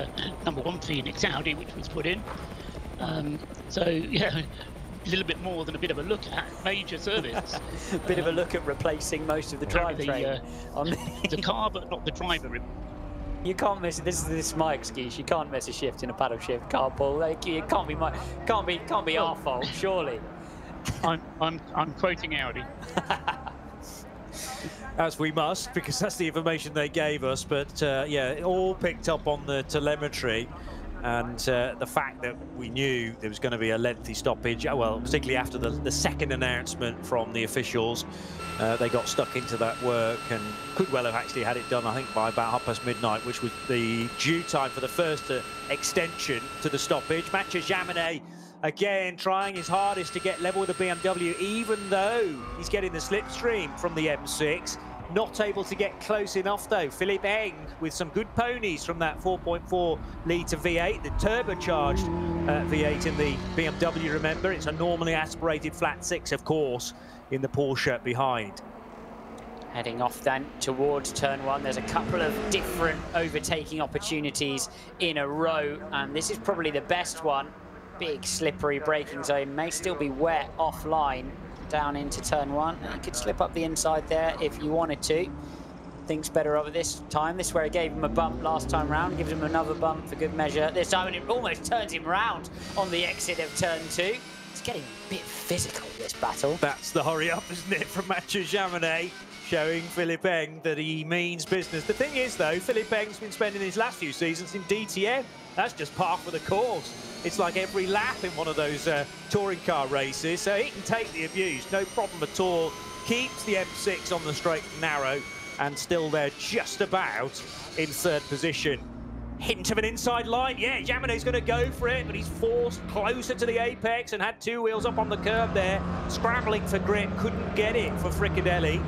#1 Phoenix Audi, which was put in. So, yeah, little bit more than a bit of a look at major service. Bit of a look at replacing most of the drivetrain on the car, but not the driver. You can't miss it. This is my excuse. You can't miss a shift in a paddle shift carpool. Like, it can't be our fault, surely. I'm quoting Audi. As we must, because that's the information they gave us. But yeah, it all picked up on the telemetry. And the fact that we knew there was going to be a lengthy stoppage, well, particularly after the second announcement from the officials, they got stuck into that work and could well have actually had it done, I think, by about midnight, which was the due time for the first extension to the stoppage. Mathieu Jaminet, again, trying his hardest to get level with the BMW, even though he's getting the slipstream from the M6. Not able to get close enough, though. Philippe Eng with some good ponies from that 4.4 litre V8, the turbocharged V8 in the BMW, remember. It's a normally aspirated flat six, of course, in the Porsche behind. Heading off then towards turn one. There's a couple of different overtaking opportunities in a row, and this is probably the best one. Big slippery braking zone, may still be wet offline. Down into turn one. You could slip up the inside there if you wanted to. Things better over this time. This is where it gave him a bump last time round. Gives him another bump for good measure. This time, and it almost turns him round on the exit of turn two. It's getting a bit physical, this battle. That's the hurry up, isn't it, from Mathieu Jaminet, showing Philippe Eng that he means business. The thing is, though, Philippe Eng's been spending his last few seasons in DTM. That's just par for the course. It's like every lap in one of those touring car races, so he can take the abuse, no problem at all. Keeps the M6 on the straight and narrow, and still there just about in third position. Hint of an inside line, yeah, Jaminet's going to go for it, but he's forced closer to the apex and had two wheels up on the curb there, scrambling for grip, couldn't get it for Fricadelli,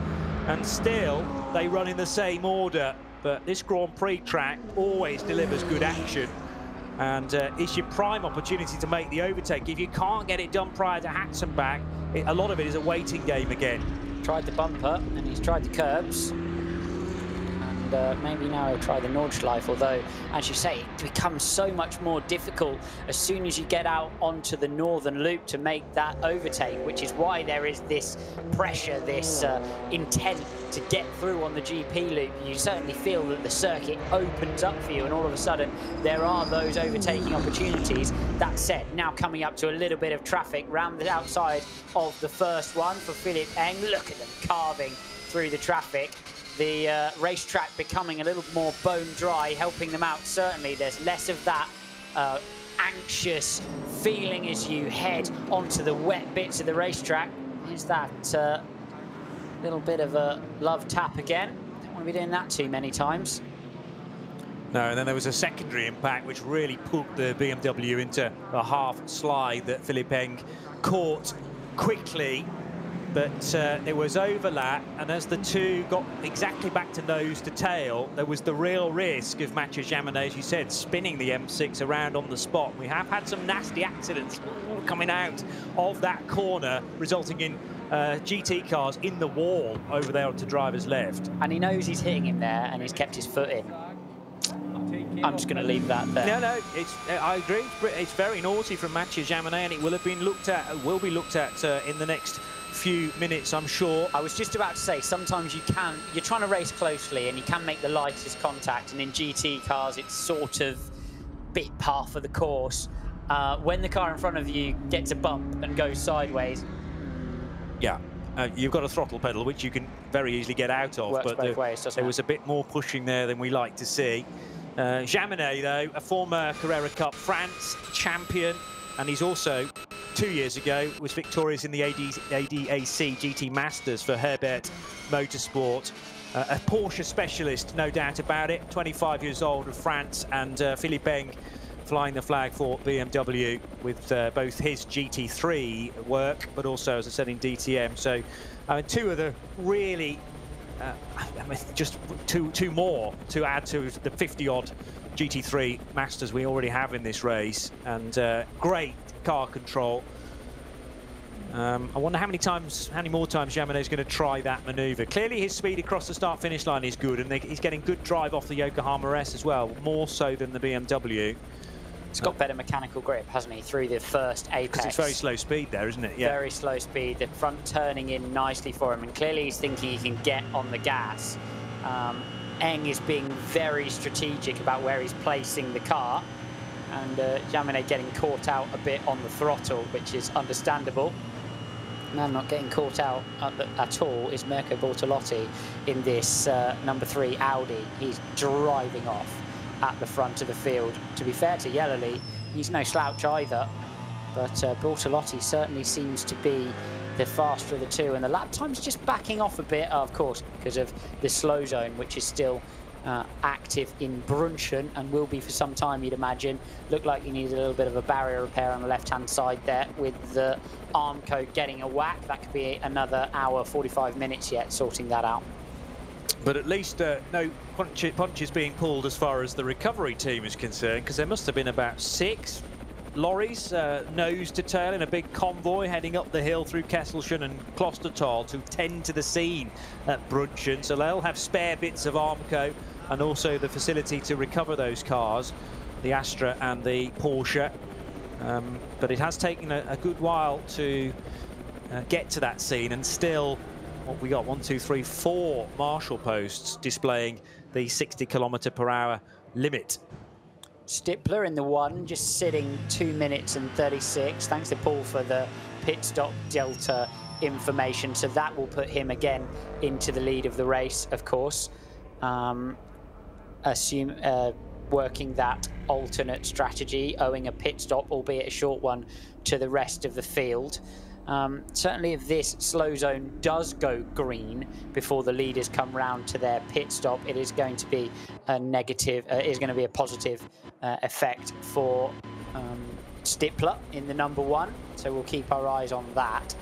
and still they run in the same order. But this Grand Prix track always delivers good action. And it's your prime opportunity to make the overtake. If you can't get it done prior to Hatzenbach, a lot of it is a waiting game again. Tried the bumper, and he's tried the curbs. And maybe now he'll try the Nordschleife, although, as you say, it becomes so much more difficult as soon as you get out onto the northern loop to make that overtake, which is why there is this pressure, this intent to get through on the GP loop. You certainly feel that the circuit opens up for you, and all of a sudden there are those overtaking opportunities. That said, now coming up to a little bit of traffic round the outside of the first one for Philippe Eng. Look at them carving through the traffic. The racetrack becoming a little more bone dry, helping them out. Certainly there's less of that anxious feeling as you head onto the wet bits of the racetrack. There's that little bit of a love tap again. Don't want to be doing that too many times. No, and then there was a secondary impact which really put the BMW into a half slide that Philippe Eng caught quickly. But there was overlap, and as the two got exactly back to nose to tail, there was the real risk of Mathieu Jaminet, as you said, spinning the M6 around on the spot. We have had some nasty accidents coming out of that corner, resulting in GT cars in the wall over there onto driver's left. And he knows he's hitting him there, and he's kept his foot in. I'm just going to leave that there. No, I agree. It's very naughty from Mathieu Jaminet, and it will have been looked at, in the next few minutes, I'm sure. I was just about to say, sometimes you're trying to race closely and you can make the lightest contact, and in GT cars it's sort of bit par for the course. When the car in front of you gets a bump and goes sideways, yeah, you've got a throttle pedal which you can very easily get out of. Works but both ways, there was a bit more pushing there than we like to see. Jaminet, though, a former Carrera Cup France champion, and he's also 2 years ago was victorious in the ADAC GT Masters for Herbert Motorsport. A Porsche specialist, no doubt about it. 25 years old of France, and Philippe Eng flying the flag for BMW with both his GT3 work, but also, as I said, in DTM. So two of the really, just two more to add to the 50-odd GT3 Masters we already have in this race, and great car control. I wonder how many more times Jaminet's going to try that manoeuvre. Clearly his speed across the start-finish line is good, and he's getting good drive off the Yokohama S as well, more so than the BMW. He's got better mechanical grip, hasn't he, through the first apex. Because it's very slow speed there, isn't it? Yeah. Very slow speed. The front turning in nicely for him, and clearly he's thinking he can get on the gas. Eng is being very strategic about where he's placing the car, and Jaminet getting caught out a bit on the throttle, which is understandable. Man not getting caught out at all is Mirko Bortolotti in this number 3 Audi. He's driving off at the front of the field. To be fair to Yellowly, he's no slouch either, but Bortolotti certainly seems to be the faster of the two, and the lap time's just backing off a bit, of course, because of the slow zone, which is still active in Brunchen and will be for some time, you'd imagine. Looked like he needed a little bit of a barrier repair on the left-hand side there with the arm coat getting a whack. That could be another hour, 45 minutes yet, sorting that out. But at least no punches being pulled as far as the recovery team is concerned, because there must have been about 6 lorries, nose to tail, in a big convoy heading up the hill through Kesselchen and Klostertal to tend to the scene at Brunchen. So they'll have spare bits of Armco and also the facility to recover those cars, the Astra and the Porsche. But it has taken a good while to get to that scene, and still, what we got, 1, 2, 3, 4 marshal posts displaying the 60 km/h limit. Stippler in the 1, just sitting 2 minutes and 36. Thanks to Paul for the pit stop delta information. So that will put him again into the lead of the race, of course. Working that alternate strategy, owing a pit stop, albeit a short one, to the rest of the field. Certainly if this slow zone does go green before the leaders come round to their pit stop, it is going to be a negative, is going to be a positive effect for Stippler in the number 1. So we'll keep our eyes on that.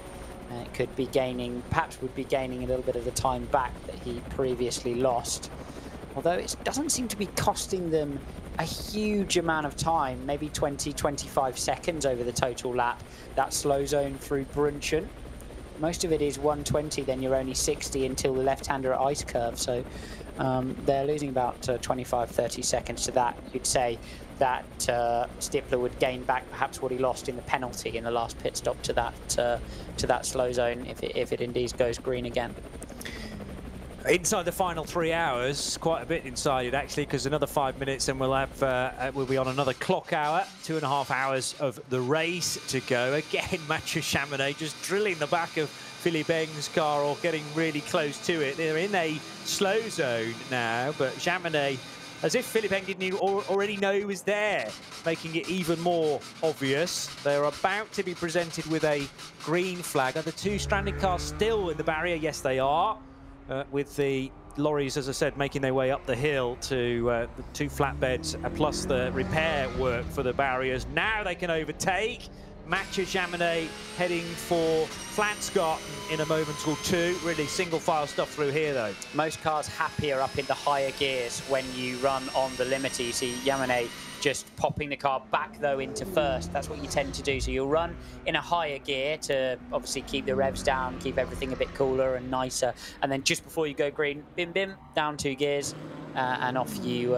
It could be gaining, perhaps would be gaining a little bit of the time back that he previously lost. Although it doesn't seem to be costing them a huge amount of time, maybe 20, 25 seconds over the total lap, that slow zone through Brunchen. Most of it is 120, then you're only 60 until the left-hander at ice curve. So they're losing about 25, 30 seconds to that. You'd say that Stippler would gain back perhaps what he lost in the penalty in the last pit stop to that slow zone if it indeed goes green again. Inside the final 3 hours, quite a bit inside it actually, because another 5 minutes and we'll have we'll be on another clock hour, 2.5 hours of the race to go. Again, Mathieu Chamonix just drilling the back of Philippe Eng's car, or getting really close to it. They're in a slow zone now, but Chamonix, as if Philippe Eng didn't already know he was there, making it even more obvious. They're about to be presented with a green flag. Are the 2 stranded cars still in the barrier? Yes, they are. With the lorries, as I said, making their way up the hill to the 2 flatbeds, plus the repair work for the barriers. Now they can overtake. Mathieu Chamonix heading for Flansgarten in a moment or two. Really single file stuff through here, though. Most cars happier up in the higher gears when you run on the limiter. You see Chamonix just popping the car back, though, into first. That's what you tend to do. So you'll run in a higher gear to obviously keep the revs down, keep everything a bit cooler and nicer. And then just before you go green, bim, bim, down 2 gears, and off you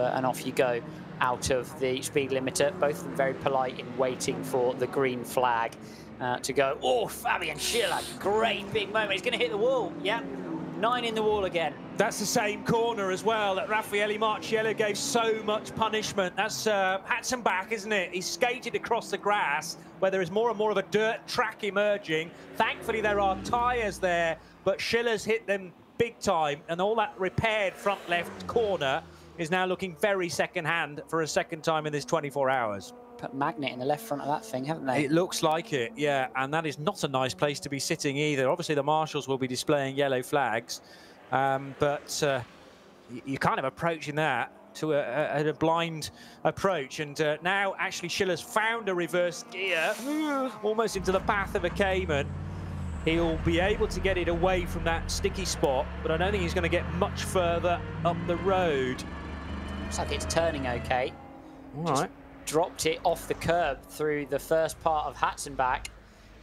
go out of the speed limiter. Both of them very polite in waiting for the green flag to go. Oh, Fabian Schiller, great big moment. He's going to hit the wall. Yep. 9 in the wall again. That's the same corner as well that Raffaele Marciello gave so much punishment. That's Hatzenbach, isn't it? He's skated across the grass where there is more and more of a dirt track emerging. Thankfully, there are tyres there, but Schiller's hit them big time, and all that repaired front left corner is now looking very second-hand for a second time in this 24 hours. Put magnet in the left front of that thing, haven't they? It looks like it, yeah, and that is not a nice place to be sitting either. Obviously, the marshals will be displaying yellow flags, but you're kind of approaching that to a blind approach. And now, actually, Schiller's found a reverse gear, almost into the path of a Cayman. He'll be able to get it away from that sticky spot, but I don't think he's going to get much further up the road. Looks like it's turning okay. All right. Dropped it off the curb through the first part of Hatzenbach,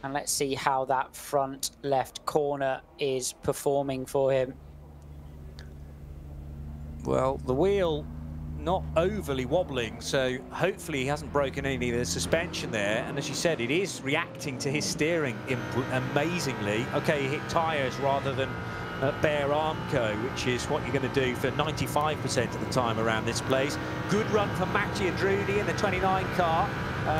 and let's see how that front left corner is performing for him. Well, the wheel not overly wobbling, so hopefully he hasn't broken any of the suspension there. And as you said, it is reacting to his steering amazingly. Okay, he hit tyres rather than bare Armco, which is what you're going to do for 95% of the time around this place. Good run for Mattia Drudi in the 29 car.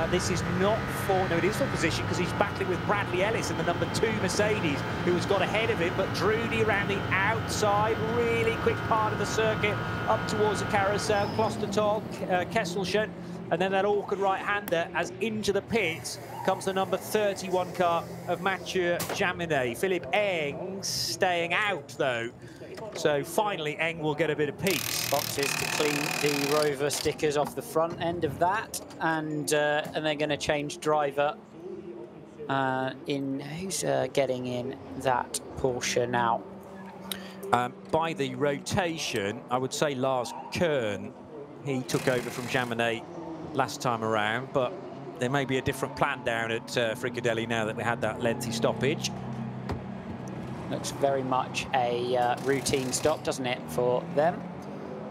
This is not for, no, it is for position because he's battling with Bradley Ellis in the number 2 Mercedes, who has got ahead of him, but Drudi around the outside, really quick part of the circuit, up towards the carousel, Klostertal, Kesselchen, and then that awkward right-hander as into the pits comes the number 31 car of Mathieu Jaminet. Philippe Eng staying out, though. So finally, Eng will get a bit of peace. Boxes to clean the Rover stickers off the front end of that, and they're going to change driver. Who's getting in that Porsche now? By the rotation, I would say Lars Kern. He took over from Jaminet last time around, but there may be a different plan down at Fricadelli now that we had that lengthy stoppage. Looks very much a routine stop, doesn't it, for them?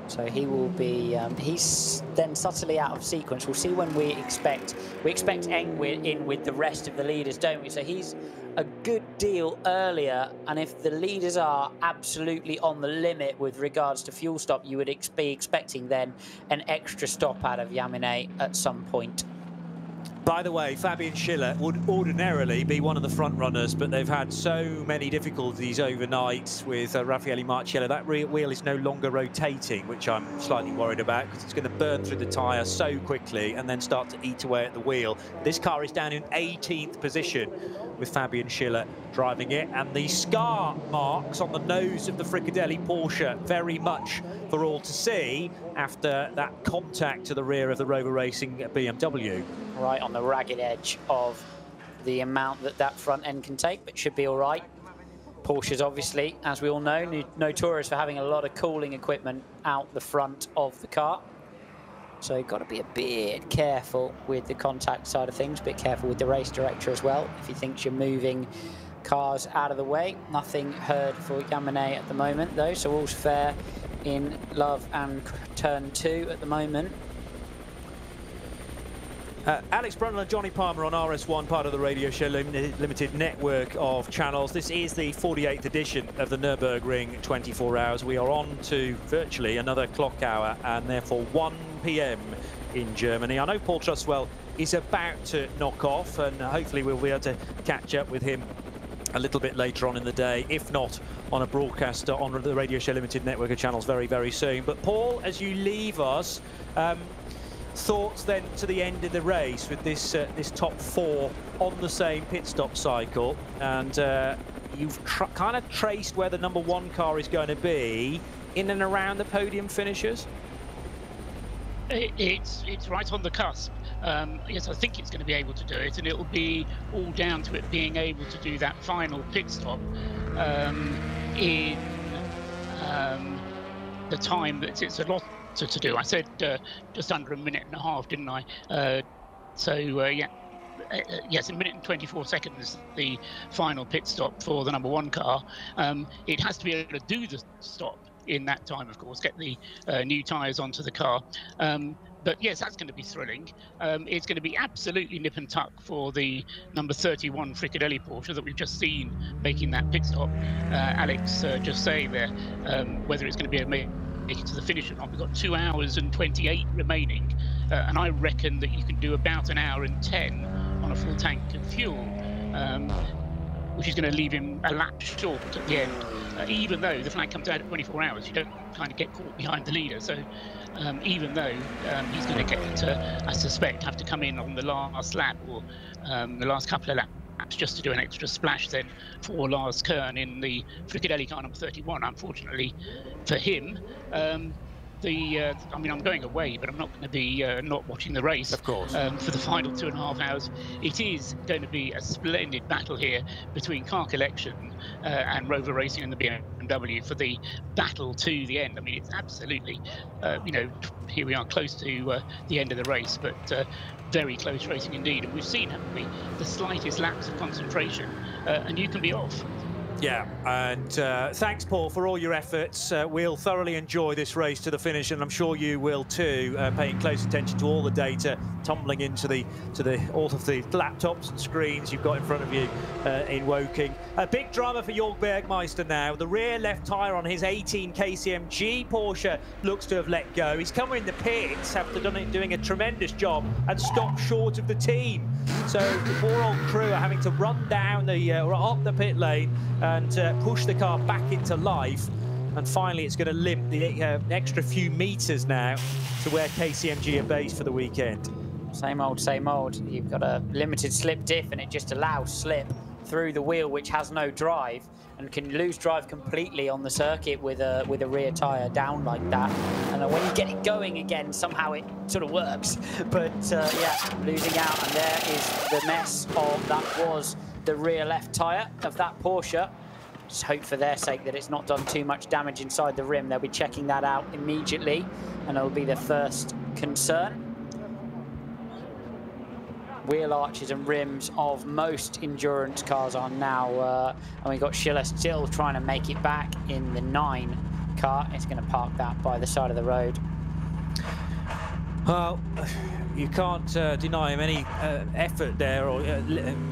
So he will be, he's then subtly out of sequence. We'll see when we expect Eng in with the rest of the leaders, don't we? So he's a good deal earlier, and if the leaders are absolutely on the limit with regards to fuel stop, you would be expecting then an extra stop out of Jaminet at some point. By the way, Fabian Schiller would ordinarily be one of the front runners, but they've had so many difficulties overnight with Raffaele Marciello. That wheel is no longer rotating, which I'm slightly worried about because it's going to burn through the tyre so quickly and then start to eat away at the wheel. This car is down in 18th position with Fabian Schiller driving it, and the scar marks on the nose of the Fricadelli Porsche very much for all to see after that contact to the rear of the Rover Racing BMW. Right on the ragged edge of the amount that front end can take, but should be all right. Porsche's obviously, as we all know, notorious for having a lot of cooling equipment out the front of the car. So you've got to be a bit careful with the contact side of things, a bit careful with the race director as well, if he thinks you're moving cars out of the way. Nothing heard for Jaminet at the moment, though, so all's fair in Love and Turn 2 at the moment. Alex Brundle and Johnny Palmer on RS1, part of the Radio Show Limited network of channels. This is the 48th edition of the Nürburgring 24 hours. We are on to virtually another clock hour, and therefore 1 p.m. in Germany. I know Paul Trustwell is about to knock off, and hopefully we'll be able to catch up with him a little bit later on in the day, if not on a broadcast on the Radio Show Limited network of channels very, very soon. But Paul, as you leave us, thoughts then to the end of the race with this this top 4 on the same pit stop cycle, and you've kind of traced where the number 1 car is going to be in and around the podium finishers. It's right on the cusp. Yes, I think it's going to be able to do it, and it will be all down to it being able to do that final pit stop in the time that it's a lot to do. I said just under a minute and a half, didn't I? Yeah. Yes, a minute and 24 seconds, the final pit stop for the number 1 car. It has to be able to do the stop in that time, of course, get the new tyres onto the car. But yes, that's going to be thrilling. It's going to be absolutely nip and tuck for the number 31 Fricadelli Porsche that we've just seen making that pit stop. Alex just saying there whether it's going to be make it to the finish or not. We've got 2 hours and 28 remaining, and I reckon that you can do about 1 hour and 10 on a full tank of fuel, which is going to leave him a lap short at the end. Even though the flag comes out at 24 hours, you don't kind of get caught behind the leader. So even though he's going to get, I suspect, have to come in on the last lap or the last couple of laps just to do an extra splash then for Lars Kern in the Fricadelli car number 31. Unfortunately for him, I mean, I'm going away, but I'm not going to be not watching the race, of course, for the final 2.5 hours. It is going to be a splendid battle here between Car Collection and Rover Racing and the BMW for the battle to the end. I mean, it's absolutely, you know, here we are close to the end of the race, but very close racing indeed. And we've seen, haven't we, the slightest lapse of concentration, and you can be off. Yeah, and thanks, Paul, for all your efforts. We'll thoroughly enjoy this race to the finish, and I'm sure you will too, paying close attention to all the data tumbling into all of the laptops and screens you've got in front of you in Woking. A big drama for Jörg Bergmeister now. The rear left tyre on his 18 KCMG Porsche looks to have let go. He's come in the pits after doing a tremendous job and stopped short of the team. So the poor old crew are having to run down or up the pit lane and push the car back into life. And finally, it's going to limp the extra few meters now to where KCMG are based for the weekend. Same old, same old. You've got a limited slip diff, and it just allows slip through the wheel, which has no drive, and can lose drive completely on the circuit with a rear tyre down like that. And when you get it going again, somehow it sort of works. But yeah, losing out, and there is the mess of that was the rear left tyre of that Porsche. Just hope for their sake that it's not done too much damage inside the rim. They'll be checking that out immediately, and it'll be the first concern. Wheel arches and rims of most endurance cars are now, and we've got Schiller still trying to make it back in the 9 car. It's going to park that by the side of the road. Well, you can't deny him any effort there, or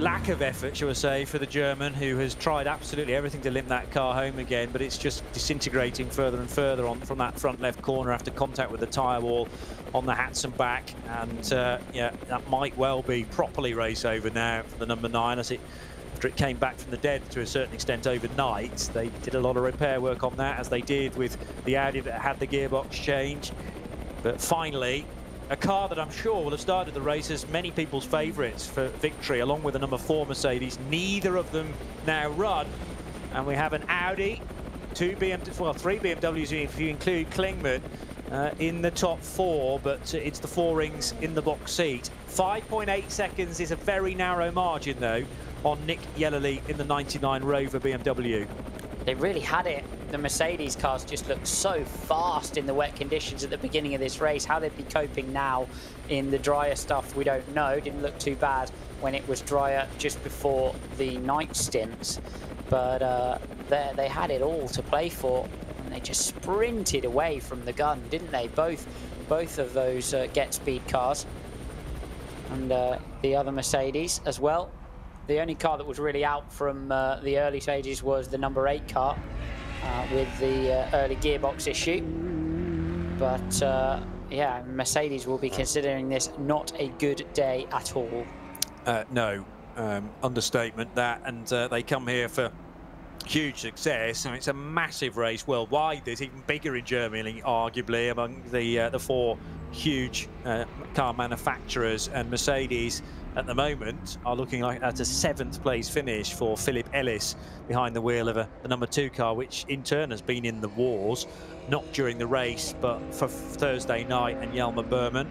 lack of effort, shall I say, for the German, who has tried absolutely everything to limp that car home again, but it's just disintegrating further and further on from that front left corner after contact with the tyre wall on the hats and back. And yeah, that might well be properly race over now for the number 9, as after it came back from the dead to a certain extent overnight. They did a lot of repair work on that, as they did with the Audi that had the gearbox change. But finally, a car that I'm sure will have started the race as many people's favourites for victory, along with the number 4 Mercedes. Neither of them now run, and we have an Audi, 3 BMWs if you include Klingman, in the top 4, but it's the 4 rings in the box seat. 5.8 seconds is a very narrow margin, though, on Nick Yellerly in the 99 Rover BMW. They really had it. The Mercedes cars just looked so fast in the wet conditions at the beginning of this race. How they'd be coping now in the drier stuff, we don't know. Didn't look too bad when it was drier just before the night stints. But they had it all to play for, and they just sprinted away from the gun, didn't they? Both of those Get Speed cars, and the other Mercedes as well. The only car that was really out from the early stages was the number 8 car with the early gearbox issue. But yeah, Mercedes will be considering this not a good day at all. No, understatement that, and they come here for huge success. I mean, it's a massive race worldwide. There's even bigger in Germany, arguably, among the 4 huge car manufacturers, and Mercedes at the moment are looking like at a 7th place finish for Philip Ellis behind the wheel of the number 2 car, which in turn has been in the wars, not during the race, but for Thursday night, and Jelmer Berman.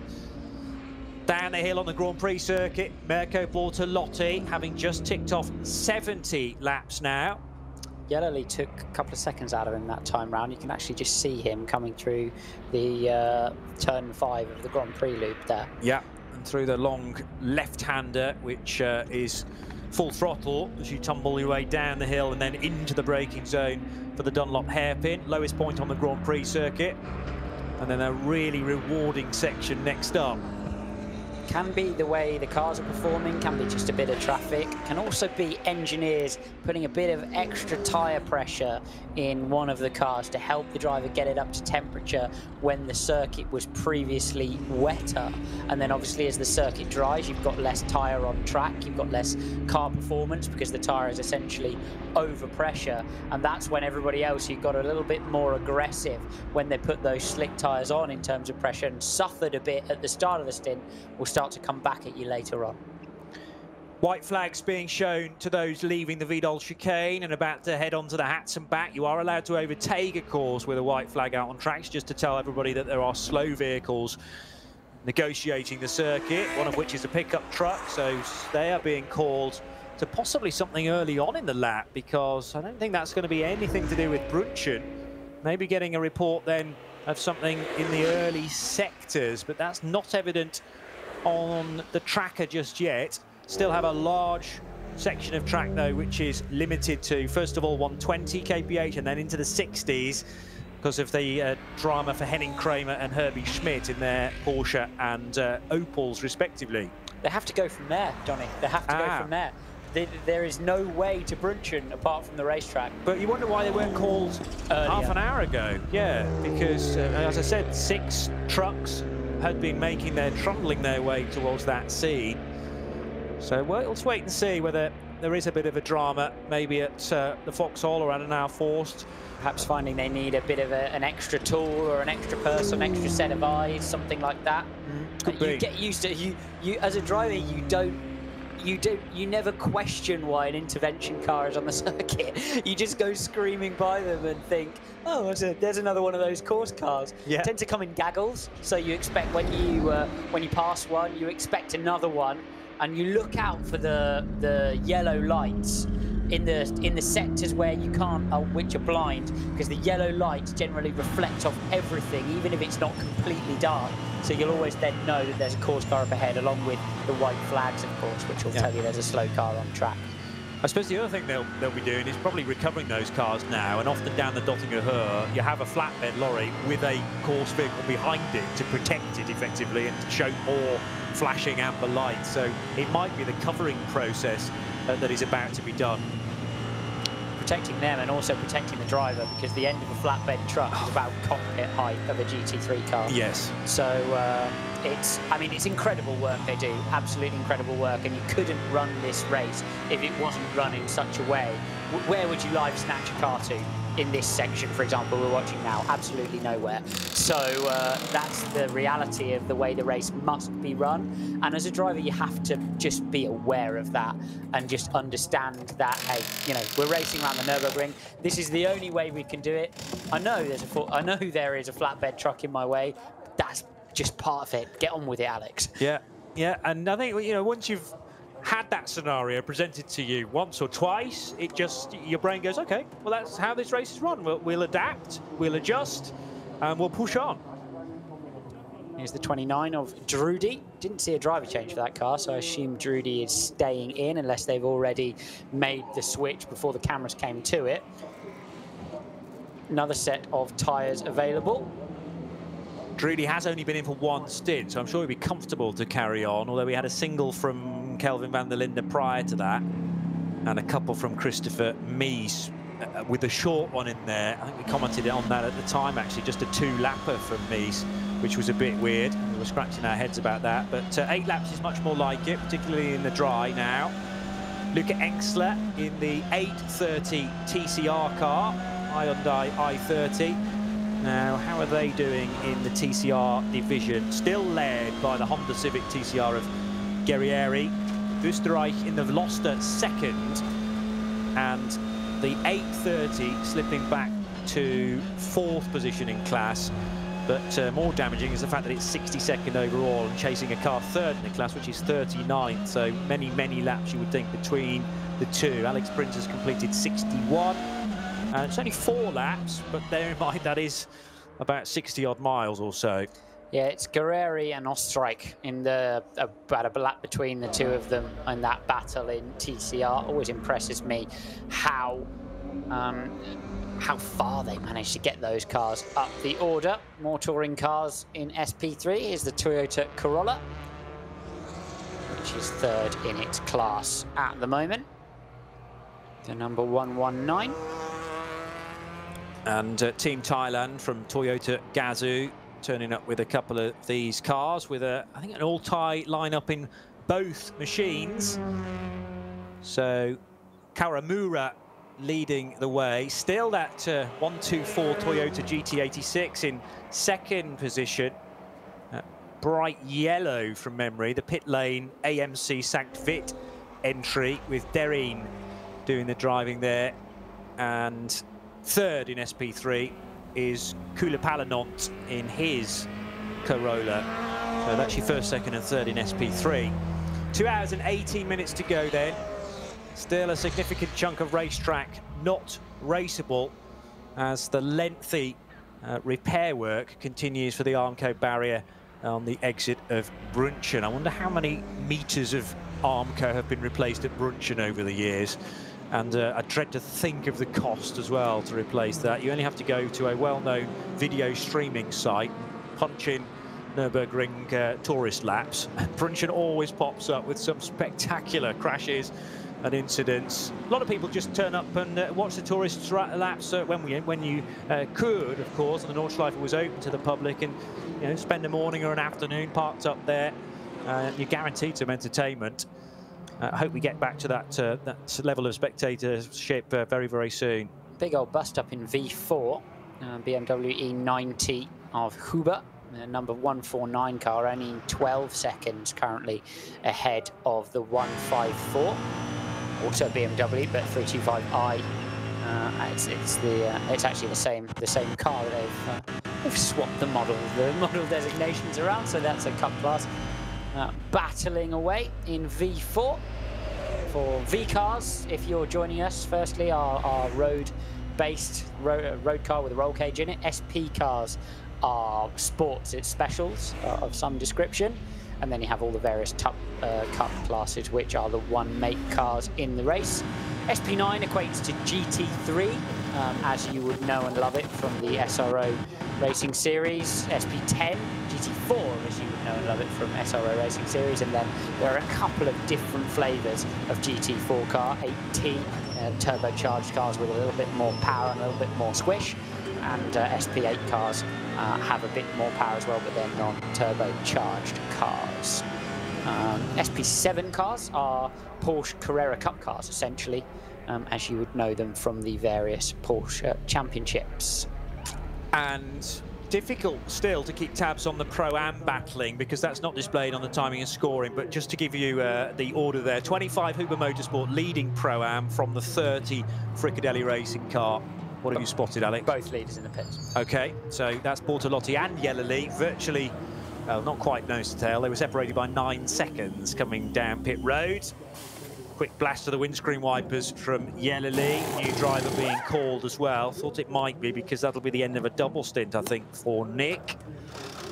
Down the hill on the Grand Prix circuit, Mirko Bortolotti having just ticked off 70 laps now. Yellerly took a couple of seconds out of him that time round. You can actually just see him coming through the turn 5 of the Grand Prix loop there. Yeah, and through the long left-hander, which is full throttle as you tumble your way down the hill and then into the braking zone for the Dunlop hairpin, lowest point on the Grand Prix circuit, and then a really rewarding section next up. Can be the way the cars are performing, can be just a bit of traffic, can also be engineers putting a bit of extra tyre pressure in one of the cars to help the driver get it up to temperature when the circuit was previously wetter. And then obviously as the circuit dries, you've got less tyre on track, you've got less car performance because the tyre is essentially over pressure, and that's when everybody else who got a little bit more aggressive when they put those slick tyres on in terms of pressure and suffered a bit at the start of the stint will start to come back at you later on. White flags being shown to those leaving the Vidal chicane and about to head onto the hats and back. You are allowed to overtake, of course, with a white flag out on tracks, just to tell everybody that there are slow vehicles negotiating the circuit, one of which is a pickup truck, so they are being called to possibly something early on in the lap, because I don't think that's going to be anything to do with Brunchen. Maybe getting a report then of something in the early sectors, but that's not evident on the tracker just yet. Still have a large section of track, though, which is limited to, first of all, 120 kph and then into the 60s because of the drama for Henning Kramer and Herbie Schmidt in their Porsche and Opels, respectively. They have to go from there, Donny. They have to go from there. There is no way to Brunchen apart from the racetrack. But you wonder why they weren't called half an hour ago. Yeah, because, as I said, 6 trucks had been trundling their way towards that scene. So let's wait and see whether there is a bit of a drama, maybe at the Vauxhall or Adenauer Forst. Perhaps finding they need a bit of an extra tool or an extra person, an extra set of eyes, something like that. You get used to you as a driver. You never question why an intervention car is on the circuit. You just go screaming by them and think, oh, there's another one of those course cars. Yeah. Tend to come in gaggles, so you expect when you pass one, you expect another one, and you look out for the yellow lights in the sectors where you can't, which are blind, because the yellow lights generally reflect off everything, even if it's not completely dark. So you'll always then know that there's a course car up ahead, along with the white flags, of course, which will tell you there's a slow car on track. I suppose the other thing they'll be doing is probably recovering those cars now, and often down the Dottinger Höhe, you have a flatbed lorry with a course vehicle behind it to protect it effectively and to show more flashing amber lights. So it might be the covering process that is about to be done. Protecting them and also protecting the driver, because the end of a flatbed truck is about cockpit height of a GT3 car. Yes. So it's incredible work they do, absolutely incredible work, and you couldn't run this race if it wasn't run in such a way. Where would you live snatch a car to in this section, for example, we're watching now? Absolutely nowhere. So that's the reality of the way the race must be run. And as a driver, you have to just be aware of that and just understand that, hey, we're racing around the Nürburgring. This is the only way we can do it. I know there is a flatbed truck in my way. That's just part of it. Get on with it, Alex. Yeah, and I think once you've had that scenario presented to you once or twice, your brain goes, okay, well, that's how this race is run. We'll adapt, we'll adjust, and we'll push on. Here's the 29 of Drudy. Didn't see a driver change for that car, so I assume Drudy is staying in unless they've already made the switch before the cameras came to it. Another set of tyres available. Drudy has only been in for one stint, so I'm sure he'll be comfortable to carry on, although we had a single from Kelvin van der Linde prior to that, and a couple from Christopher Mies with a short one in there. I think we commented on that at the time, actually, just a 2-lapper from Mies, which was a bit weird. We were scratching our heads about that, but 8 laps is much more like it, particularly in the dry now. Luca Exler in the 830 TCR car, Hyundai i30. Now, how are they doing in the TCR division? Still led by the Honda Civic TCR of Guerrieri. Österreich in the Veloster second, and the 830 slipping back to 4th position in class. But more damaging is the fact that it's 62nd overall and chasing a car 3rd in the class, which is 39th. So many, many laps, you would think, between the two. Alex Prince has completed 61. It's only 4 laps, but bear in mind that is about 60-odd miles or so. Yeah, it's Guerrieri and Österreich in about a lap between the two of them in that battle in TCR. Always impresses me how far they managed to get those cars up the order. More touring cars in SP3 is the Toyota Corolla, which is 3rd in its class at the moment. The number 119. And Team Thailand from Toyota Gazoo turning up with a couple of these cars with I think an all-Thai lineup in both machines. So Kawamura leading the way. Still that 124 Toyota GT86 in 2nd position. Bright yellow from memory, the pit lane AMC Sankt Vit entry with Derin doing the driving there. And 3rd in SP3 is Kulepalanont in his Corolla. So that's your 1st, 2nd and 3rd in SP3. 2 hours and 18 minutes to go then. Still a significant chunk of racetrack not raceable as the lengthy repair work continues for the Armco barrier on the exit of Brunchen. I wonder how many meters of Armco have been replaced at Brunchen over the years. And I dread to think of the cost as well to replace that. You only have to go to a well-known video streaming site, punch in Nürburgring tourist laps. Brunchen always pops up with some spectacular crashes and incidents. A lot of people just turn up and watch the tourist laps when you could, of course, and the Nordschleife was open to the public, and spend a morning or an afternoon parked up there. You're guaranteed some entertainment. I hope we get back to that level of spectatorship very, very soon. Big old bust up in V4, BMW E90 of Huber. Number 149 car, only 12 seconds currently ahead of the 154. Also BMW, but 325i. It's actually the same car. They've swapped the model designations around, so that's a cup class. Battling away in V4. For V cars, if you're joining us, firstly our road-based road car with a roll cage in it. SP cars are sports, it's specials of some description, and then you have all the various cup classes, which are the one-make cars in the race. SP9 equates to GT3, as you would know and love it from the SRO Racing Series. SP10, GT4, as you would know and love it from SRO Racing Series, and then there are a couple of different flavours of GT4 car, 8T, turbocharged cars with a little bit more power and a little bit more squish, and SP8 cars have a bit more power as well, but they're non-turbocharged cars. SP7 cars are Porsche Carrera Cup cars, essentially, as you would know them from the various Porsche championships. And difficult still to keep tabs on the Pro-Am battling, because that's not displayed on the timing and scoring, but just to give you the order there, 25 Huber Motorsport leading Pro-Am from the 30 Fricadelli Racing car. What have you spotted, Alex? Both leaders in the pits. Okay, so that's Bortolotti and Yellerly, virtually, not quite nose to tail. They were separated by 9 seconds coming down pit road. Quick blast to the windscreen wipers from Yellerly. New driver being called as well. Thought it might be, because that'll be the end of a double stint, I think, for Nick.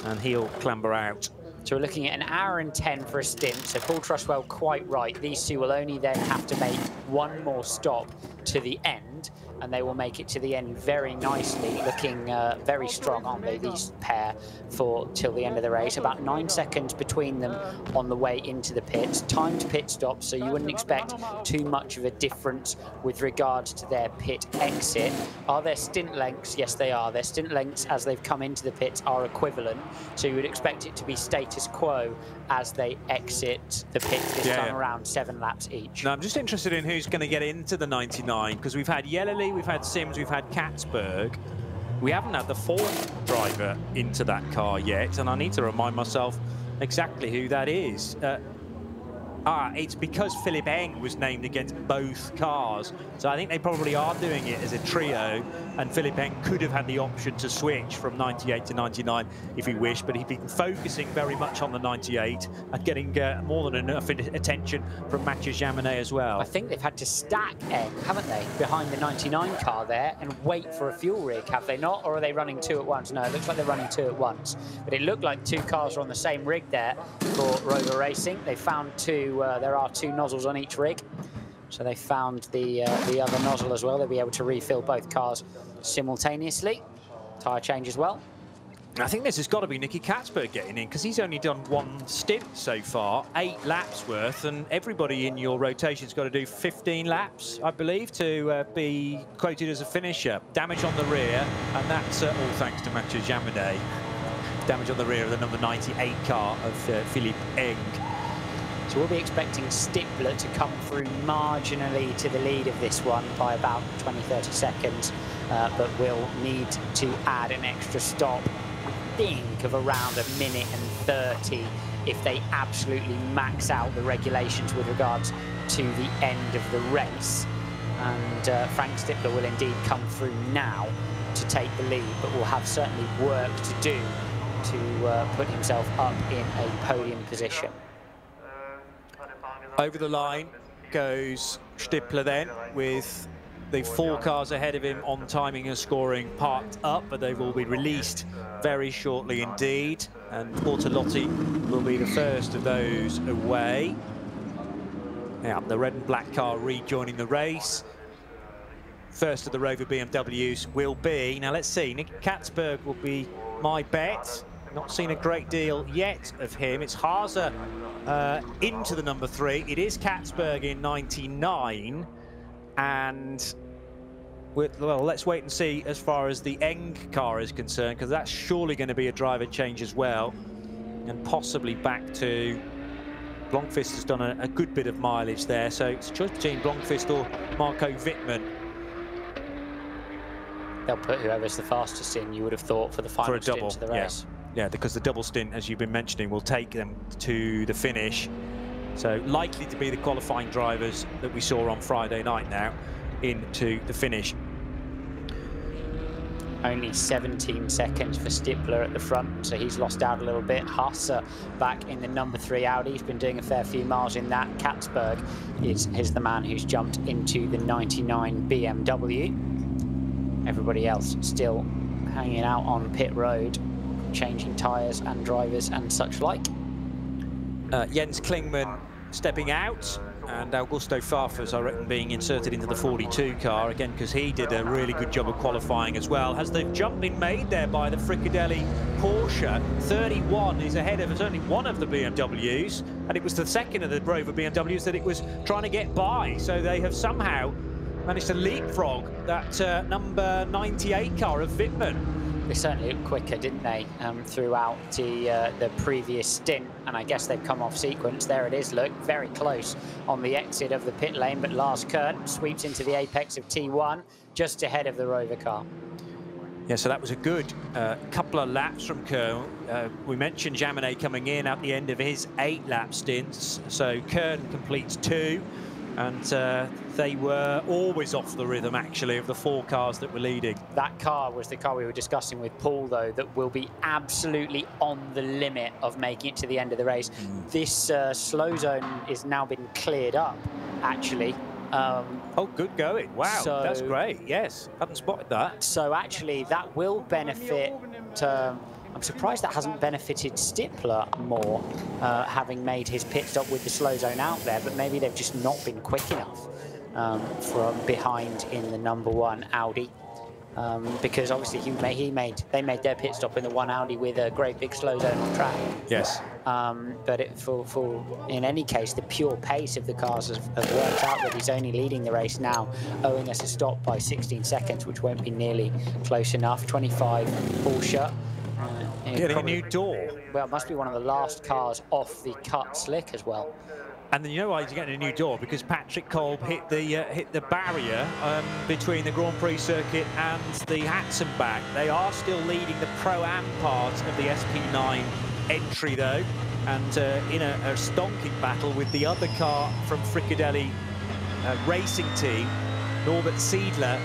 And he'll clamber out. So we're looking at an hour and 10 for a stint. So Paul Trustwell quite right. These two will only then have to make one more stop to the end, and they will make it to the end very nicely, looking very strong, aren't they, these pair, for till the end of the race. About 9 seconds between them on the way into the pits. Timed pit stops, so you wouldn't expect too much of a difference with regards to their pit exit. Are there stint lengths? Yes, they are. Their stint lengths as they've come into the pits are equivalent, so you would expect it to be status quo as they exit the pits this time around, 7 laps each. Now, I'm just interested in who's going to get into the 99, because we've had Yellerly, we've had Sims, we've had Katzberg. We haven't had the fourth driver into that car yet, and I need to remind myself exactly who that is. It's because Philipp Eng was named against both cars. So I think they probably are doing it as a trio, and Philipp Eng could have had the option to switch from 98 to 99 if he wished, but he'd been focusing very much on the 98 and getting more than enough attention from Mathieu Jaminet as well. I think they've had to stack Eng, haven't they, behind the 99 car there and wait for a fuel rig, have they not? Or are they running 2 at once? No, it looks like they're running 2 at once. But it looked like 2 cars are on the same rig there for Rover Racing. They found 2, there are 2 nozzles on each rig. So they found the other nozzle as well. They'll be able to refill both cars simultaneously. Tyre change as well. I think this has got to be Nicky Katzberg getting in, because he's only done 1 stint so far, 8 laps worth, and everybody in your rotation's got to do 15 laps, I believe, to be quoted as a finisher. Damage on the rear, and that's all thanks to Mathieu Jaminet. Damage on the rear of the number 98 car of Philipp Eng. So we'll be expecting Stippler to come through marginally to the lead of this one by about 20-30 seconds, but we'll need to add an extra stop, I think, of around 1 minute and 30 if they absolutely max out the regulations with regards to the end of the race. And Frank Stippler will indeed come through now to take the lead, but will have certainly work to do to put himself up in a podium position. Over the line goes Stippler then, with the 4 cars ahead of him on timing and scoring parked up, but they will be released very shortly indeed. And Bortolotti will be the first of those away. Yeah, the red and black car rejoining the race. First of the Rover BMWs will be, now let's see, Nick Katzberg will be my bet. Not seen a great deal yet of him. It's Haase into the number 3. It is Katzberg in 99. And, well, let's wait and see as far as the Eng car is concerned, because that's surely going to be a driver change as well. And possibly back to... Blomqvist has done a good bit of mileage there, so it's a choice between Blomqvist or Marco Wittmann. They'll put whoever's the fastest in, you would have thought, for the final stint of the race. Yeah, because the double stint, as you've been mentioning, will take them to the finish. So likely to be the qualifying drivers that we saw on Friday night now into the finish. Only 17 seconds for Stippler at the front, so he's lost out a little bit. Haase back in the number 3 Audi. He's been doing a fair few miles in that. Katzberg is the man who's jumped into the 99 BMW. Everybody else still hanging out on pit road, changing tyres and drivers and such like. Jens Klingmann stepping out, and Augusto Farfus, I reckon, being inserted into the 42 car, again, because he did a really good job of qualifying as well. Has the jump been made there by the Fricadelli Porsche? 31 is ahead of only one of the BMWs, and it was the second of the Rover BMWs that it was trying to get by. So they have somehow managed to leapfrog that number 98 car of Wittmann. They certainly looked quicker, didn't they, throughout the previous stint, and I guess they've come off sequence. There it is, look, very close on the exit of the pit lane, but Lars Kern sweeps into the apex of T1, just ahead of the Rover car. Yeah, so that was a good couple of laps from Kern. We mentioned Jaminet coming in at the end of his 8-lap stints, so Kern completes 2. And they were always off the rhythm, actually, of the 4 cars that were leading. That car was the car we were discussing with Paul, though, that will be absolutely on the limit of making it to the end of the race. This slow zone is now been cleared up, actually. Oh, good going. Wow, so, that's great. Yes, hadn't spotted that. So, actually, that will benefit... I'm surprised that hasn't benefited Stippler more, having made his pit stop with the slow zone out there, but maybe they've just not been quick enough from behind in the number 1 Audi. Because obviously they made their pit stop in the 1 Audi with a great big slow zone on track. Yes. But in any case, the pure pace of the cars have worked out that he's only leading the race now, owing us a stop by 16 seconds, which won't be nearly close enough. 25 Porsche. Getting a new door. Well, it must be one of the last cars off the cut slick as well. And then you know why he's getting a new door? Because Patrick Kolb hit the barrier between the Grand Prix circuit and the Hatzenbach. They are still leading the Pro-Am part of the SP9 entry, though, and in a stonking battle with the other car from Fricadelli Racing Team. Norbert Siedler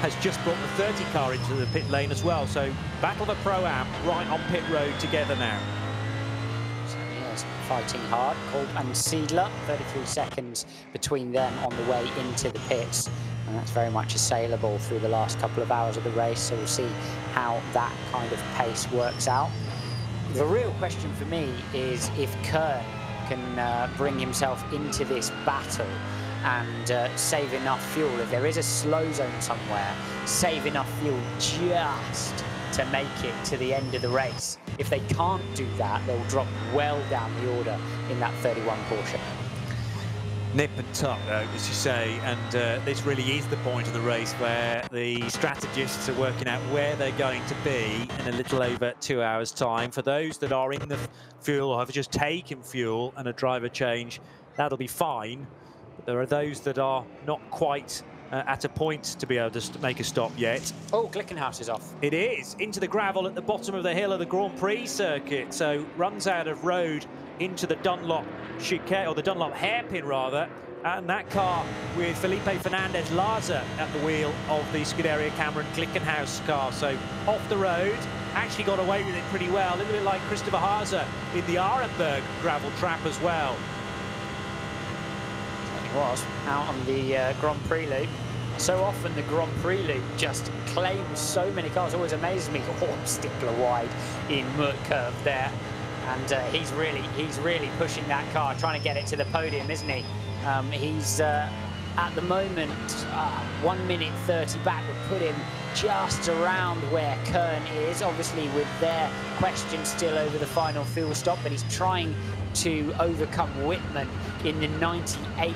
has just brought the 30 car into the pit lane as well. So battle of the Pro-Am right on pit road together now. So yes, fighting hard. Kolb and Siedler, 33 seconds between them on the way into the pits. And that's very much assailable through the last couple of hours of the race. So we'll see how that kind of pace works out. The real question for me is if Kern can bring himself into this battle and save enough fuel. If there is a slow zone somewhere, save enough fuel just to make it to the end of the race. If they can't do that, they'll drop well down the order in that 31 Porsche. Nip and tuck, as you say, and this really is the point of the race where the strategists are working out where they're going to be in a little over 2 hours' time. For those that are in the fuel or have just taken fuel and a driver change, that'll be fine. There are those that are not quite at a point to be able to make a stop yet. Oh, Glickenhaus is off. It is, into the gravel at the bottom of the hill of the Grand Prix circuit. So runs out of road into the Dunlop chicane, or the Dunlop hairpin rather. And that car with Felipe Fernandez-Larza at the wheel of the Scuderia Cameron Glickenhaus car. So off the road, actually got away with it pretty well. A little bit like Christopher Haase in the Arenberg gravel trap as well. Was out on the Grand Prix loop. So often the Grand Prix loop just claims so many cars. It always amazes me. Oh, Stippler wide in Murt curve there, and he's really pushing that car, trying to get it to the podium, isn't he? He's at the moment 1 minute 30 back, would put him just around where Kern is, obviously with their question still over the final fuel stop, but he's trying to overcome Whitman in the 98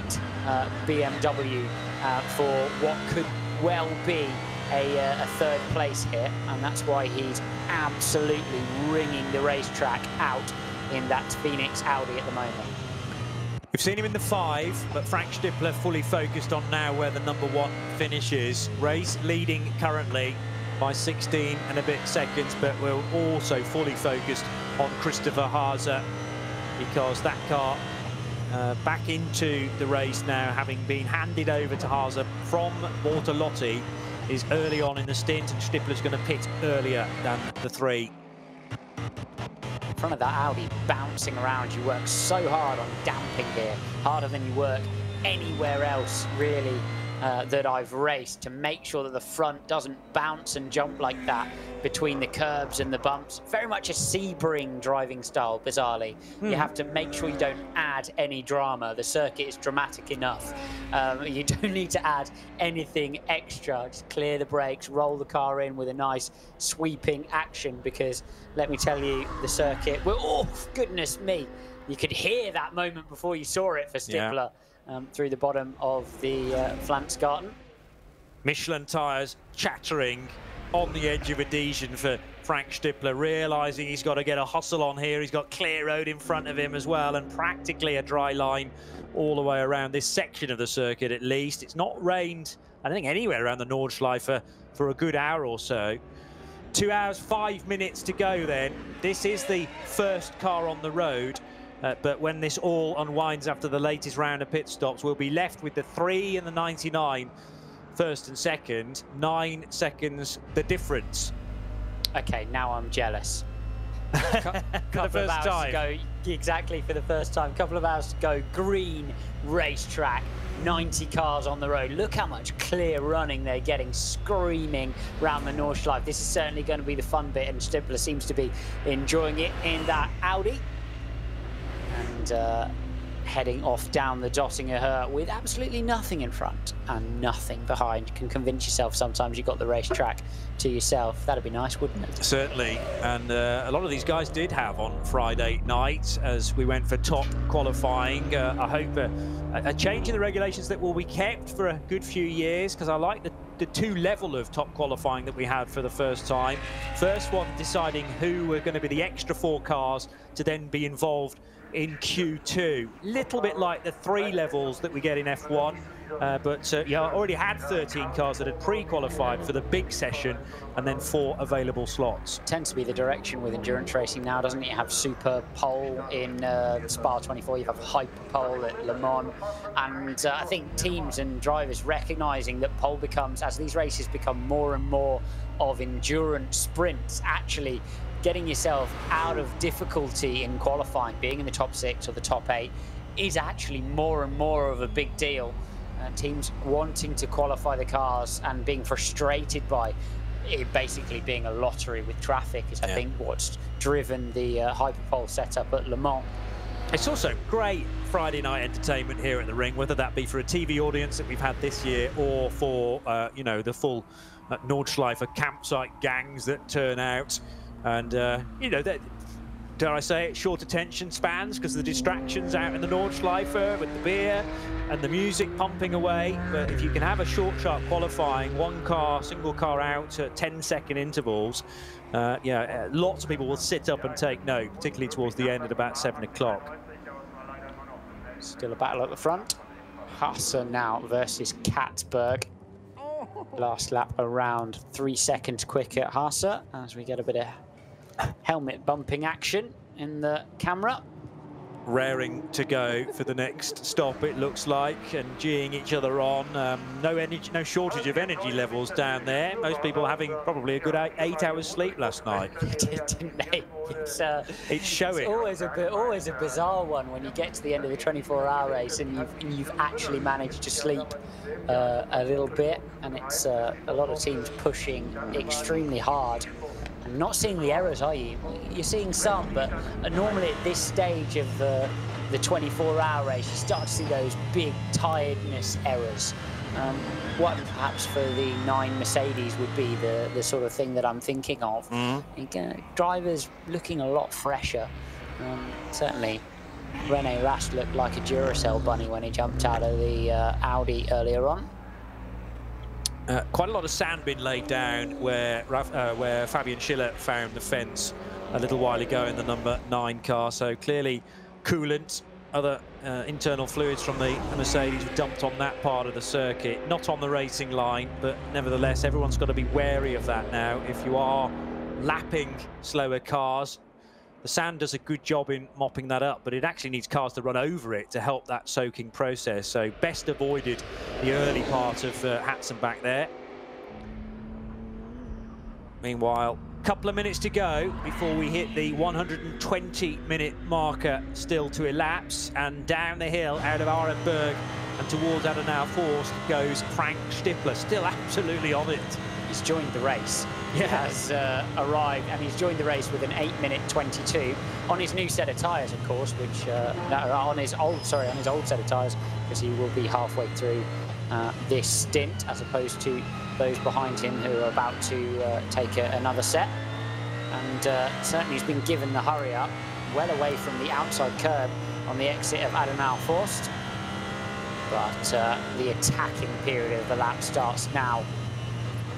BMW for what could well be a third place hit, and that's why he's absolutely ringing the racetrack out in that Phoenix Audi at the moment. We've seen him in the 5, but Frank Stippler fully focused on now where the #1 finish is. Race leading currently by 16 and a bit seconds, but we're also fully focused on Christopher Haase, because that car back into the race now, having been handed over to Haase from Bortolotti, is early on in the stint, and Stippler's going to pit earlier than the 3. In front of that Audi bouncing around, you work so hard on damping here, harder than you work anywhere else really that I've raced, to make sure that the front doesn't bounce and jump like that between the curbs and the bumps. Very much a Sebring driving style, bizarrely. You have to make sure you don't add any drama. The circuit is dramatic enough. You don't need to add anything extra. Just clear the brakes, roll the car in with a nice sweeping action, because let me tell you, the circuit, well, oh, goodness me. You could hear that moment before you saw it for Stippler. Through the bottom of the Flansgarten. Michelin tyres chattering on the edge of adhesion for Frank Stippler, realising he's got to get a hustle on here. He's got clear road in front of him as well, and practically a dry line all the way around this section of the circuit at least. It's not rained, I don't think, anywhere around the Nordschleife for a good hour or so. 2 hours, 5 minutes to go then. This is the first car on the road. But when this all unwinds after the latest round of pit stops, we'll be left with the 3 and the 99, first and second. 9 seconds the difference. Okay, now I'm jealous. Couple of hours to go, exactly, for the first time. Couple of hours to go, green racetrack, 90 cars on the road. Look how much clear running they're getting, screaming round the Nordschleife. This is certainly going to be the fun bit, and Stippler seems to be enjoying it in that Audi. And heading off down the Dottinger Her with absolutely nothing in front and nothing behind. You can convince yourself sometimes you've got the racetrack to yourself. That'd be nice, wouldn't it? Certainly, and a lot of these guys did have on Friday night as we went for top qualifying. I hope a change in the regulations that will be kept for a good few years, because I like the 2 level of top qualifying that we had for the first time. First one deciding who were going to be the extra 4 cars to then be involved in Q2, little bit like the 3 levels that we get in F1, but yeah, I already had 13 cars that had pre-qualified for the big session, and then 4 available slots. Tends to be the direction with endurance racing now, doesn't it? You have Super Pole in Spa 24, you have Hyper Pole at Le Mans, and I think teams and drivers recognizing that pole becomes, as these races become more and more of endurance sprints, actually getting yourself out of difficulty in qualifying, being in the top 6 or the top 8, is actually more and more of a big deal. Teams wanting to qualify the cars and being frustrated by it basically being a lottery with traffic is, I think, what's driven the Hyperpole setup at Le Mans. It's also great Friday night entertainment here at the ring, whether that be for a TV audience that we've had this year, or for you know, the full Nordschleife campsite gangs that turn out. And, you know, dare I say it, short attention spans because of the distractions out in the Nordschleife with the beer and the music pumping away. But if you can have a short, sharp qualifying, 1 car, single car out at 10-second intervals, yeah, lots of people will sit up and take note, particularly towards the end at about 7 o'clock. Still a battle at the front. Haase now versus Katzberg. Last lap around 3 seconds quicker at Haase, as we get a bit of helmet bumping action in the camera. Raring to go for the next stop, it looks like, and geeing each other on. No shortage of energy levels down there. Most people having probably a good 8 hours sleep last night. Didn't they? It's showing. It's always a bizarre one when you get to the end of the 24-hour race and you've actually managed to sleep a little bit, and it's a lot of teams pushing extremely hard And not seeing the errors, are you? You're seeing some, but normally at this stage of the 24-hour race, you start to see those big tiredness errors. What perhaps for the 9 Mercedes would be the sort of thing that I'm thinking of. Drivers looking a lot fresher. Certainly, René Rast looked like a Duracell bunny when he jumped out of the Audi earlier on. Quite a lot of sand been laid down where Fabian Schiller found the fence a little while ago in the number 9 car. So clearly coolant, other internal fluids from the Mercedes were dumped on that part of the circuit, not on the racing line, but nevertheless everyone's got to be wary of that now. If you are lapping slower cars, the sand does a good job in mopping that up, but it actually needs cars to run over it to help that soaking process. So best avoided the early part of Hatson back there. Meanwhile, a couple of minutes to go before we hit the 120-minute marker still to elapse, and down the hill out of Nürburgring and towards Adenauer Forst goes Frank Stippler, still absolutely on it. He's joined the race. He has arrived, and he's joined the race with an 8:22 on his new set of tyres, of course, which on his old set of tyres, because he will be halfway through this stint, as opposed to those behind him who are about to take another set. And certainly he's been given the hurry up, well away from the outside curb on the exit of Adenauer Forst. But the attacking period of the lap starts now.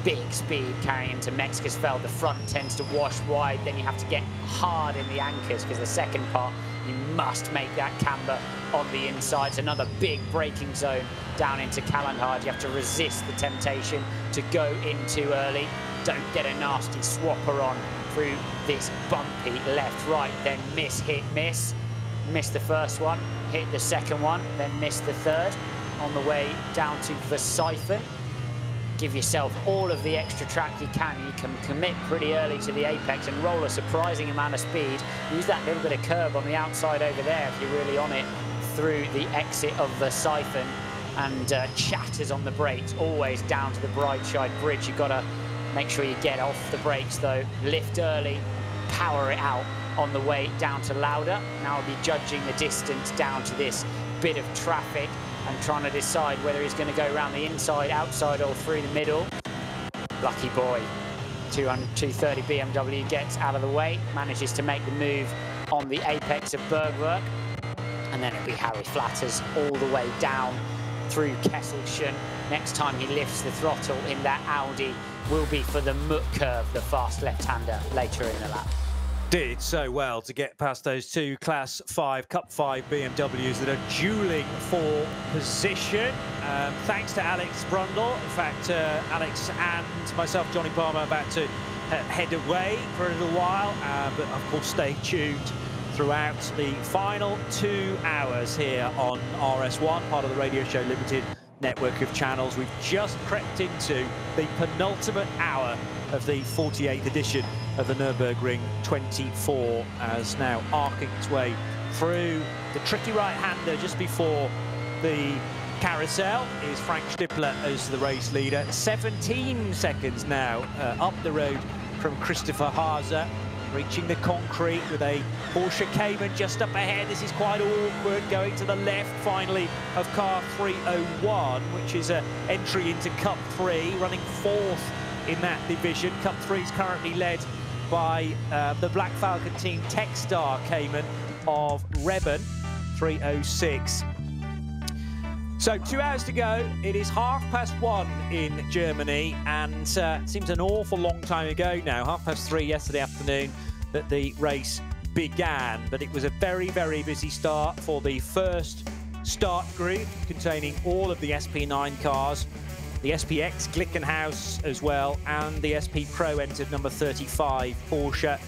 Big speed carrying into Metzgersfeld. The front tends to wash wide, then you have to get hard in the anchors, because the second part you must make that camber on the inside. It's another big braking zone down into Kallenhard. You have to resist the temptation to go in too early. Don't get a nasty swapper on through this bumpy left-right, then miss, hit, miss. Miss the first one, hit the second one, then miss the third. On the way down to Versiphen. Give yourself all of the extra track you can. You can commit pretty early to the apex and roll a surprising amount of speed. Use that little bit of curb on the outside over there if you're really on it through the exit of Versiphen. And chatters on the brakes, always down to the Breitscheid Bridge. You've got to make sure you get off the brakes though. Lift early, power it out on the way down to Lauda. Now I'll be judging the distance down to this bit of traffic and trying to decide whether he's going to go around the inside, outside, or through the middle. Lucky boy. 230 BMW gets out of the way, manages to make the move on the apex of Bergwerk. And then it'll be Harry Flatters all the way down through Kesselchen. Next time he lifts the throttle in that Audi will be for the Mutt curve, the fast left-hander, later in the lap. Did so well to get past those two Class 5, Cup 5 BMWs that are dueling for position. Thanks to Alex Brundle. In fact, Alex and myself, Johnny Palmer, are about to head away for a little while, but of course stay tuned throughout the final 2 hours here on RS1, part of the Radio Show Limited network of channels. We've just crept into the penultimate hour of the 48th edition of the Nürburgring 24, as now arcing its way through the tricky right-hander just before the carousel is Frank Stippler as the race leader. 17 seconds now up the road from Christopher Haase, reaching the concrete with a Porsche Cayman just up ahead. This is quite awkward, going to the left finally of car 301, which is an entry into Cup 3, running 4th in that division. Cup 3 is currently led by the Black Falcon team Techstar Cayman of Reben, 306. So 2 hours to go. It is 1:30 in Germany, and it seems an awful long time ago now, 3:30 yesterday afternoon, that the race began. But it was a very, very busy start for the first start group, containing all of the SP9 cars. The SPX Glickenhaus as well, and the SP Pro entered number 35 Porsche.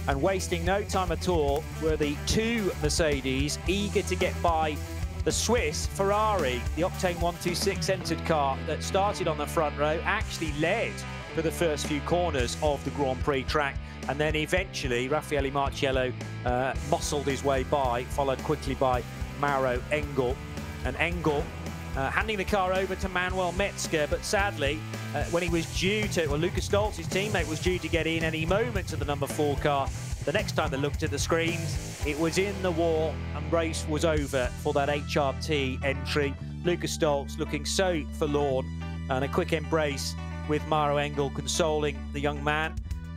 And wasting no time at all were the 2 Mercedes, eager to get by the Swiss Ferrari. The Octane 126 entered car that started on the front row actually led for the first few corners of the Grand Prix track, and then eventually Raffaele Marciello muscled his way by, followed quickly by Mauro Engel. And Engel handing the car over to Manuel Metzger, but sadly, when he was due to, well, Lucas Stoltz, his teammate, was due to get in any moment to the number 4 car. The next time they looked at the screens, it was in the wall and race was over for that HRT entry. Lucas Stoltz looking so forlorn, and a quick embrace with Maro Engel consoling the young man.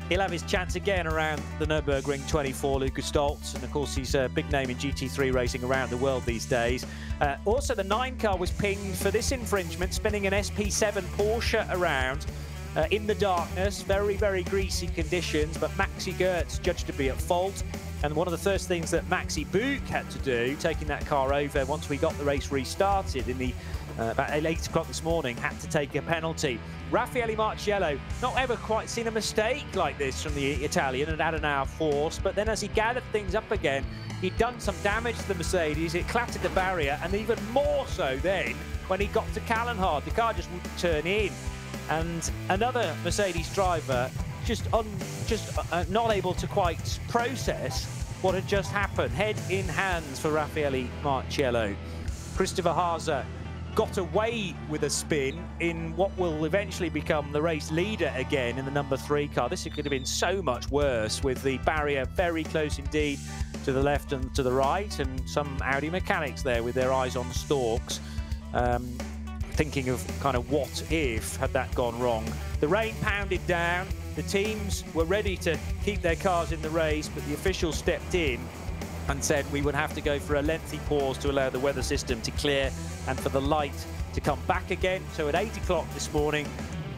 He'll have his chance again around the Nürburgring 24, Lucas Stoltz, and of course he's a big name in GT3 racing around the world these days. Also, the 9 car was pinged for this infringement, spinning an SP7 Porsche around in the darkness, very, very greasy conditions, but Maxi Gertz judged to be at fault. And one of the first things that Maxi Buch had to do, taking that car over once we got the race restarted in the about 8 o'clock this morning, had to take a penalty. Raffaele Marciello, not ever quite seen a mistake like this from the Italian and had an hour force, but then as he gathered things up again, he'd done some damage to the Mercedes, it clattered the barrier, and even more so then when he got to Callenhard. The car just wouldn't turn in. And another Mercedes driver just not able to quite process what had just happened. Head in hands for Raffaele Marciello. Christopher Haase got away with a spin in what will eventually become the race leader again in the number 3 car. This could have been so much worse, with the barrier very close indeed to the left and to the right, and some Audi mechanics there with their eyes on stalks, thinking of kind of what if had that gone wrong. The rain pounded down. The teams were ready to keep their cars in the race, but the officials stepped in and said we would have to go for a lengthy pause to allow the weather system to clear and for the light to come back again. So at 8 o'clock this morning,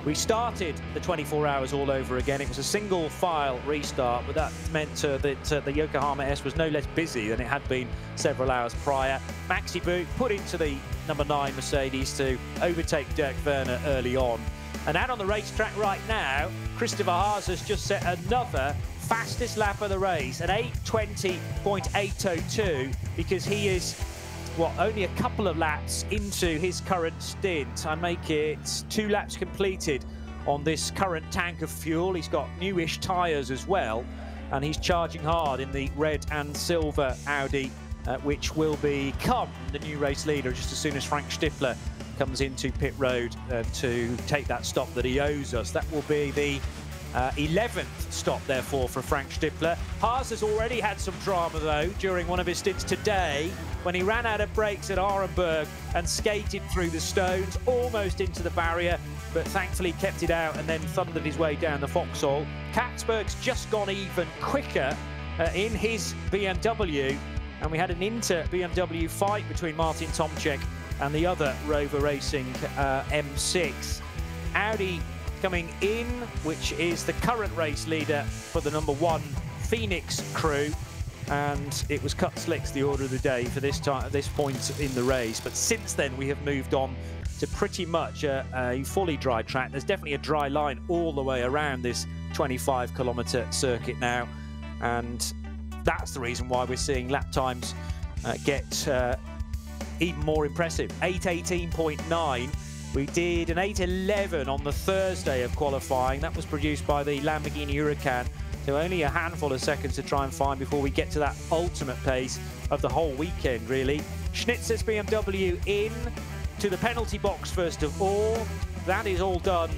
we started the 24 hours all over again. It was a single file restart, but that meant that the Yokohama S was no less busy than it had been several hours prior. Maxi Buch put into the number 9 Mercedes to overtake Dirk Werner early on. And out on the racetrack right now, Christopher Haase has just set another fastest lap of the race at 8:20.802, because he is, what, only a couple of laps into his current stint. I make it 2 laps completed on this current tank of fuel. He's got newish tyres as well, and he's charging hard in the red and silver Audi, which will become the new race leader just as soon as Frank Stippler comes into pit road to take that stop that he owes us. That will be the 11th stop, therefore, for Frank Stippler. Haas has already had some drama, though, during one of his stints today, when he ran out of brakes at Arenberg and skated through the stones, almost into the barrier, but thankfully kept it out and then thundered his way down the Vauxhall. Katzberg's just gone even quicker in his BMW, and we had an inter-BMW fight between Martin Tomczyk and the other Rover Racing M6. Audi coming in, which is the current race leader for the number 1 Phoenix crew, and it was cut slicks the order of the day for this time at this point in the race. But since then we have moved on to pretty much a fully dry track. There's definitely a dry line all the way around this 25-kilometer circuit now, and that's the reason why we're seeing lap times get even more impressive. 8:18.9. We did an 8:11 on the Thursday of qualifying. That was produced by the Lamborghini Huracan. So only a handful of seconds to try and find before we get to that ultimate pace of the whole weekend, really. Schnitzer's BMW in to the penalty box first of all. That is all done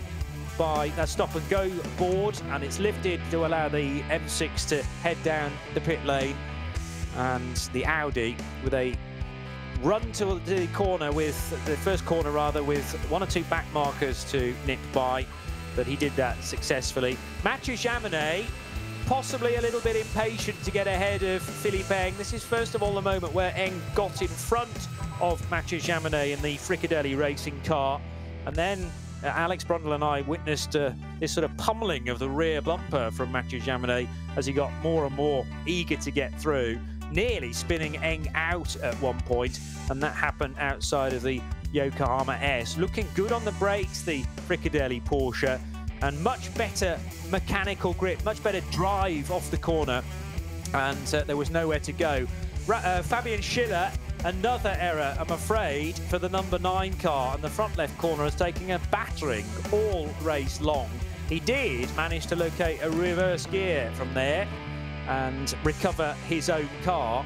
by that stop and go board, and it's lifted to allow the M6 to head down the pit lane. And the Audi with a run to the corner, with the first corner rather, with 1 or 2 back markers to nip by, but he did that successfully. Mathieu Jaminet possibly a little bit impatient to get ahead of Philippe Eng. This is first of all the moment where Eng got in front of Mathieu Jaminet in the Fricadelli racing car, and then Alex Brundle and I witnessed this sort of pummeling of the rear bumper from Mathieu Jaminet as he got more and more eager to get through, nearly spinning Eng out at one point, and that happened outside of the Yokohama S. Looking good on the brakes, the Fricadelli Porsche, and much better mechanical grip, much better drive off the corner, and there was nowhere to go. Fabian Schiller, another error, I'm afraid, for the number 9 car, and the front left corner is taking a battering all race long. He did manage to locate a reverse gear from there and recover his own car,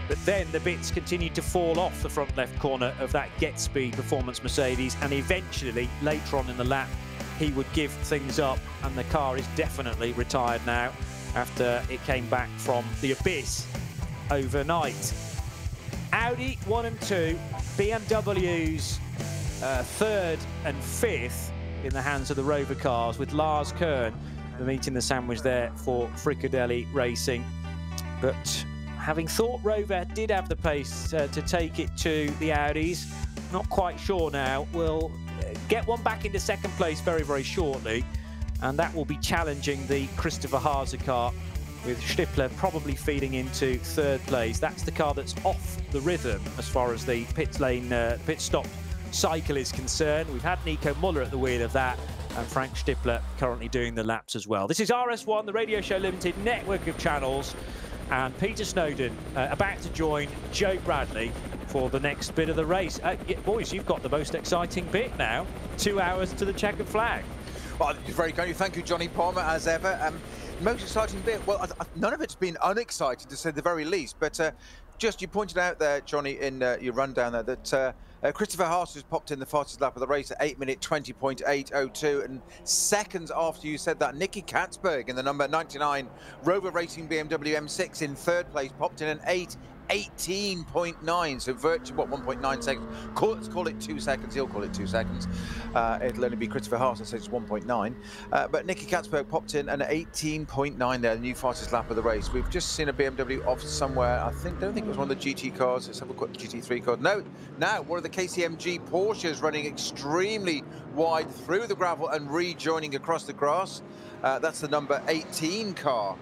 but then the bits continued to fall off the front left corner of that Get Speed Performance Mercedes, and eventually, later on in the lap, he would give things up, and the car is definitely retired now after it came back from the abyss overnight. Audi 1 and 2, BMW's 3rd and 5th in the hands of the Rover cars, with Lars Kern meeting the sandwich there for Frikadelli Racing. But having thought Rover did have the pace to take it to the Audis, not quite sure now. We'll get one back into second place very, very shortly, and that will be challenging the Christopher Haase car, with Stippler probably feeding into 3rd place. That's the car that's off the rhythm as far as the pit stop cycle is concerned. We've had Nico Muller at the wheel of that, and Frank Stippler currently doing the laps as well. This is RS1, the Radio Show Limited network of channels, and Peter Snowden about to join Joe Bradley for the next bit of the race. Boys, you've got the most exciting bit now. 2 hours to the checkered flag. Well, very kind. Thank you, Johnny Palmer, as ever. Most exciting bit, well, none of it's been unexciting, to say the very least, but just you pointed out there, Johnny, in your rundown there, that Christopher Haase has popped in the fastest lap of the race at 8 minute 20.802, and seconds after you said that, Nicky Katzberg in the number 99 Rover Racing BMW M6 in 3rd place popped in an 8:18.9, so virtually, what, 1.9 seconds? Let's call it 2 seconds. He'll call it 2 seconds. It'll only be Christopher Haase, so it's 1.9. But Nicky Katzberg popped in an 18.9 there, the new fastest lap of the race. We've just seen a BMW off somewhere. Don't think it was one of the GT cars. Let's have a quick GT3 car. No, now one of the KCMG Porsches running extremely wide through the gravel and rejoining across the grass. That's the number 18 car.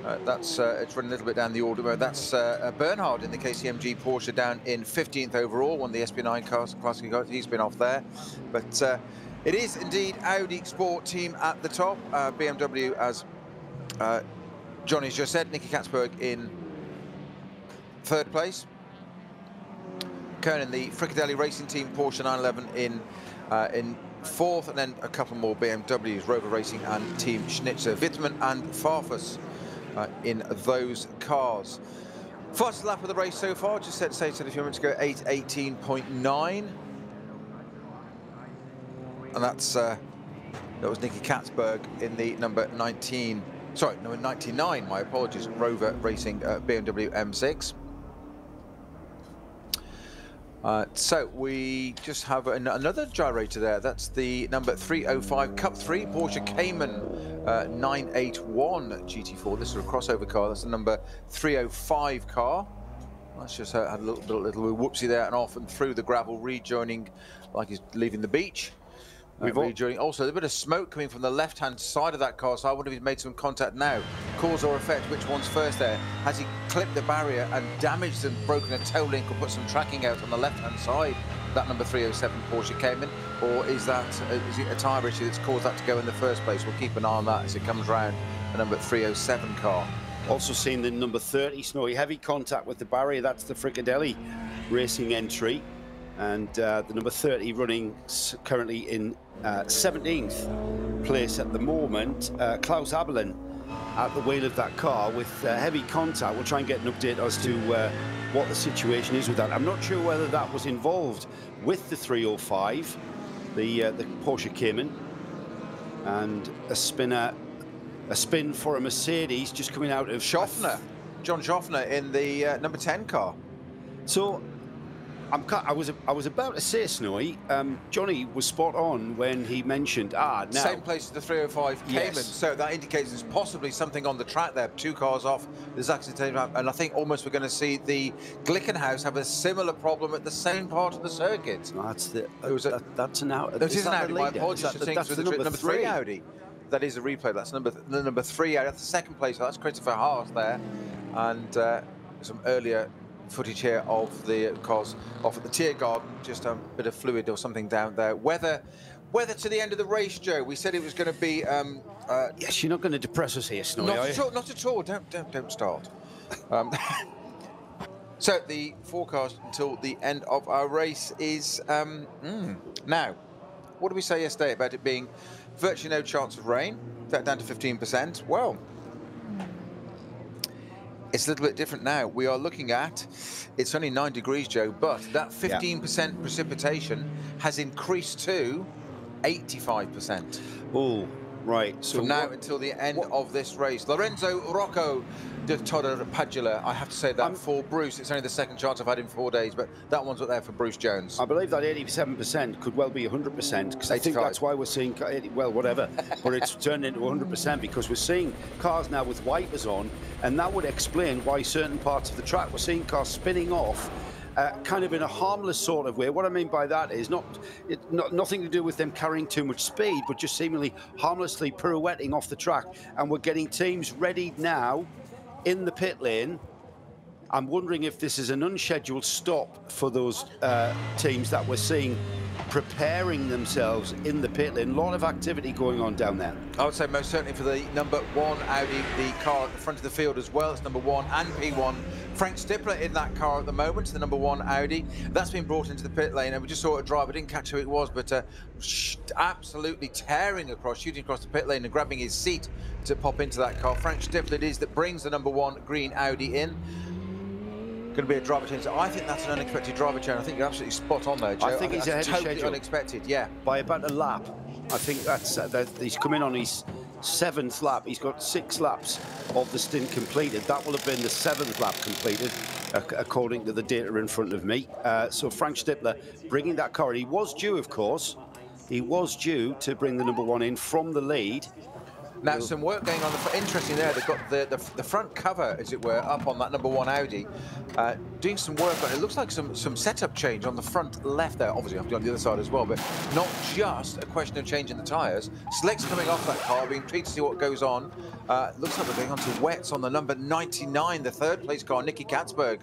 It's running a little bit down the order. That's Bernhard in the KCMG Porsche down in 15th overall, one of the SP9 cars, classic cars. He's been off there. But it is indeed Audi Sport Team at the top. BMW, as Johnny's just said, Nicky Katzberg in 3rd place. Kern in the Frikadelli Racing Team Porsche 911 in 4th, and then a couple more BMWs, Rover Racing and Team Schnitzer, Wittmann and Farfus in those cars. Fastest lap of the race so far, just said a few minutes ago, 8:18.9, and that was Nicky Katzberg in the number 19. Sorry, number 99. My apologies. Rover Racing BMW M6. So we just have another gyrator there. That's the number 305 Cup 3 Porsche Cayman 981 GT4. This is a crossover car. That's the number 305 car. That's just had a little whoopsie there and off and through the gravel, rejoining like he's leaving the beach. Rejoining. Also, a bit of smoke coming from the left-hand side of that car, so I wonder if he's made some contact now. Cause or effect, which one's first there? Has he clipped the barrier and damaged and broken a toe link or put some tracking out on the left-hand side, that number 307 Porsche Cayman? Or is it a tyre issue that's caused that to go in the first place? We'll keep an eye on that as it comes round, the number 307 car. Also seen the number 30, Snowy, heavy contact with the barrier. That's the Frikadelli Racing entry. And the number 30 running currently in 17th place at the moment. Klaus Abelin at the wheel of that car with heavy contact. We'll try and get an update as to what the situation is with that. I'm not sure whether that was involved with the 305, the Porsche Cayman, and a spin for a Mercedes just coming out of Schaffner, John Schaffner in the number 10 car. So I was about to say, Snowy, Johnny was spot on when he mentioned now same place as the 305 Cayman, yes. So that indicates there's possibly something on the track there. 2 cars off, there's accident, and I think almost we're going to see the Glickenhaus have a similar problem at the same part of the circuit. No, that's the that's an Audi. It is an Audi. My apologies. That's the number 3 Audi. That is a replay. That's the number 3 Audi. That's the second place. So that's Christopher Haase there, and some earlier footage here of the cars off at the Tiergarten, just a bit of fluid or something down there. Weather to the end of the race, Joe. We said it was going to be. Yes, you're not going to depress us here, Snowy, are you? Not at all. Don't start. So the forecast until the end of our race is now. What did we say yesterday about it being virtually no chance of rain? That down to 15%. Well, It's a little bit different now. We are looking at, it's only 9 degrees, Joe, but that 15% precipitation has increased to 85%. Oh, right. So from now until the end of this race. Lorenzo Rocco de Torre Padula. I have to say that for Bruce, it's only the second chance I've had in 4 days, but that one's up there for Bruce Jones. I believe that 87% could well be 100%, because I think that's why we're seeing, well, whatever, but it's turned into 100% because we're seeing cars now with wipers on, and that would explain why certain parts of the track we're seeing cars spinning off kind of in a harmless sort of way. What I mean by that is nothing to do with them carrying too much speed, but just seemingly harmlessly pirouetting off the track. And we're getting teams ready now in the pit lane. I'm wondering if this is an unscheduled stop for those teams that we're seeing preparing themselves in the pit lane. A lot of activity going on down there. I would say most certainly for the number 1 Audi, the car at the front of the field as well. It's number 1 and P1. Frank Stippler in that car at the moment, the number 1 Audi. That's been brought into the pit lane, and we just saw a driver, didn't catch who it was, but absolutely tearing across, shooting across the pit lane and grabbing his seat to pop into that car. Frank Stippler it is that brings the number 1 green Audi in. Going to be a driver change. I think that's an unexpected driver change. I think you're absolutely spot on there, Joe. I think he's ahead of schedule. Unexpected, yeah. By about a lap. I think that's he's come in on his 7th lap. He's got 6 laps of the stint completed. That will have been the 7th lap completed, according to the data in front of me. So Frank Stippler bringing that car. He was due, of course. He was due to bring the number 1 in from the lead. Now, some work going on. Interesting there. They've got the front cover, as it were, up on that number 1 Audi. Doing some work on it. It looks like some setup change on the front left there. Obviously, on the other side as well, but not just a question of changing the tyres. Slicks coming off that car, being treated to see what goes on. Looks like they're going on to wets on the number 99, the 3rd place car. Nicky Katzberg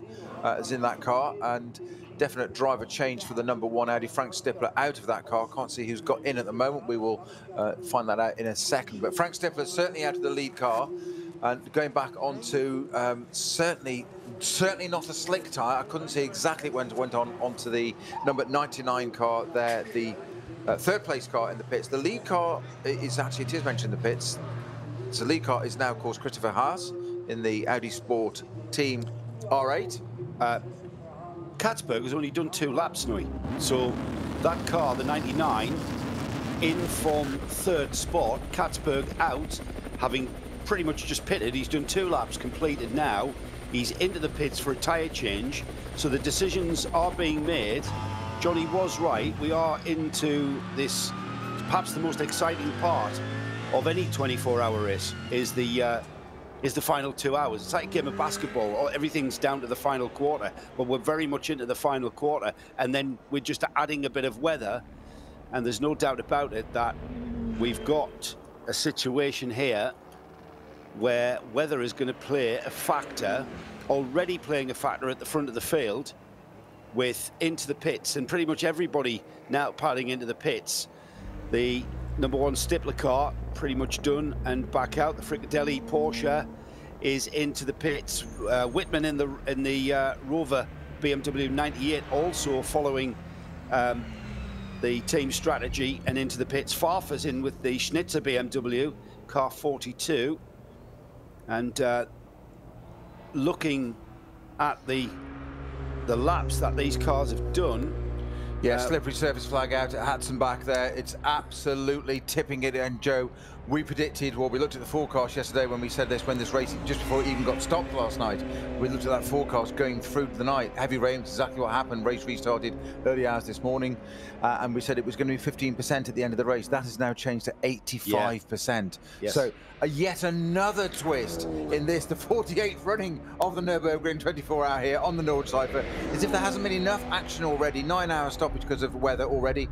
is in that car, and definite driver change for the number 1 Audi. Frank Stippler out of that car. Can't see who's got in at the moment. We will find that out in a second. But Frank Stippler certainly out of the lead car, and going back onto certainly not a slick tyre. I couldn't see exactly when it went on onto the number 99 car there, the 3rd place car in the pits. The lead car is actually, it is mentioned in the pits. So the lead car is now, of course, Christopher Haas in the Audi Sport Team R8. Katzberg has only done 2 laps, Nui. So that car, the 99, in from 3rd spot. Katzberg out, having pretty much just pitted. He's done 2 laps completed now. He's into the pits for a tyre change. So the decisions are being made. Johnny was right. We are into this, perhaps the most exciting part of any 24-hour race is the final 2 hours. It's like a game of basketball. Everything's down to the final quarter, but we're very much into the final quarter, and then we're just adding a bit of weather, and there's no doubt about it that we've got a situation here where weather is going to play a factor, already playing a factor at the front of the field with into the pits, and pretty much everybody now piling into the pits. The number 1 Stippler car pretty much done and back out. The Fricadelli Porsche is into the pits. Whitman in the Rover BMW 98 also following the team strategy and into the pits. Farfus in with the Schnitzer BMW car 42, and looking at the laps that these cars have done. Yeah, slippery surface flag out at Hudson back there. It's absolutely tipping it. And Joe, we predicted, well, we looked at the forecast yesterday when we said this, when this race, just before it even got stopped last night, we looked at that forecast going through the night. Heavy rain, exactly what happened. Race restarted early hours this morning, and we said it was going to be 15% at the end of the race. That has now changed to 85%. Yes. So yet another twist in this, the 48th running of the Nürburgring 24-hour here on the Nordschleife. As if there hasn't been enough action already. 9-hour stoppage because of weather already.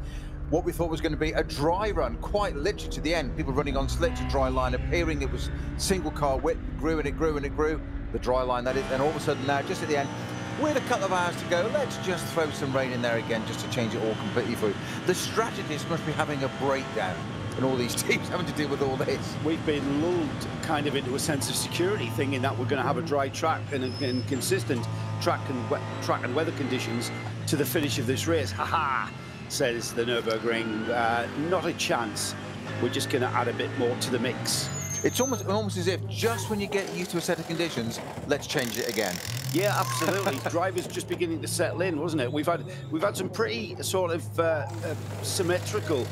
What we thought was going to be a dry run, quite literally to the end. People running on slicks, a dry line appearing. It was single car width, grew and it grew and it grew. The dry line, that is. And all of a sudden now, just at the end, with a couple of hours to go, let's just throw some rain in there again just to change it all completely through. The strategists must be having a breakdown, and all these teams having to deal with all this. We've been lulled kind of into a sense of security, thinking that we're going to have a dry track and consistent track and weather conditions to the finish of this race. Ha-ha, says the Nürburgring. Not a chance. We're just going to add a bit more to the mix. It's almost as if just when you get used to a set of conditions, let's change it again. Yeah, absolutely. Drivers just beginning to settle in, wasn't it? We've had some pretty sort of symmetrical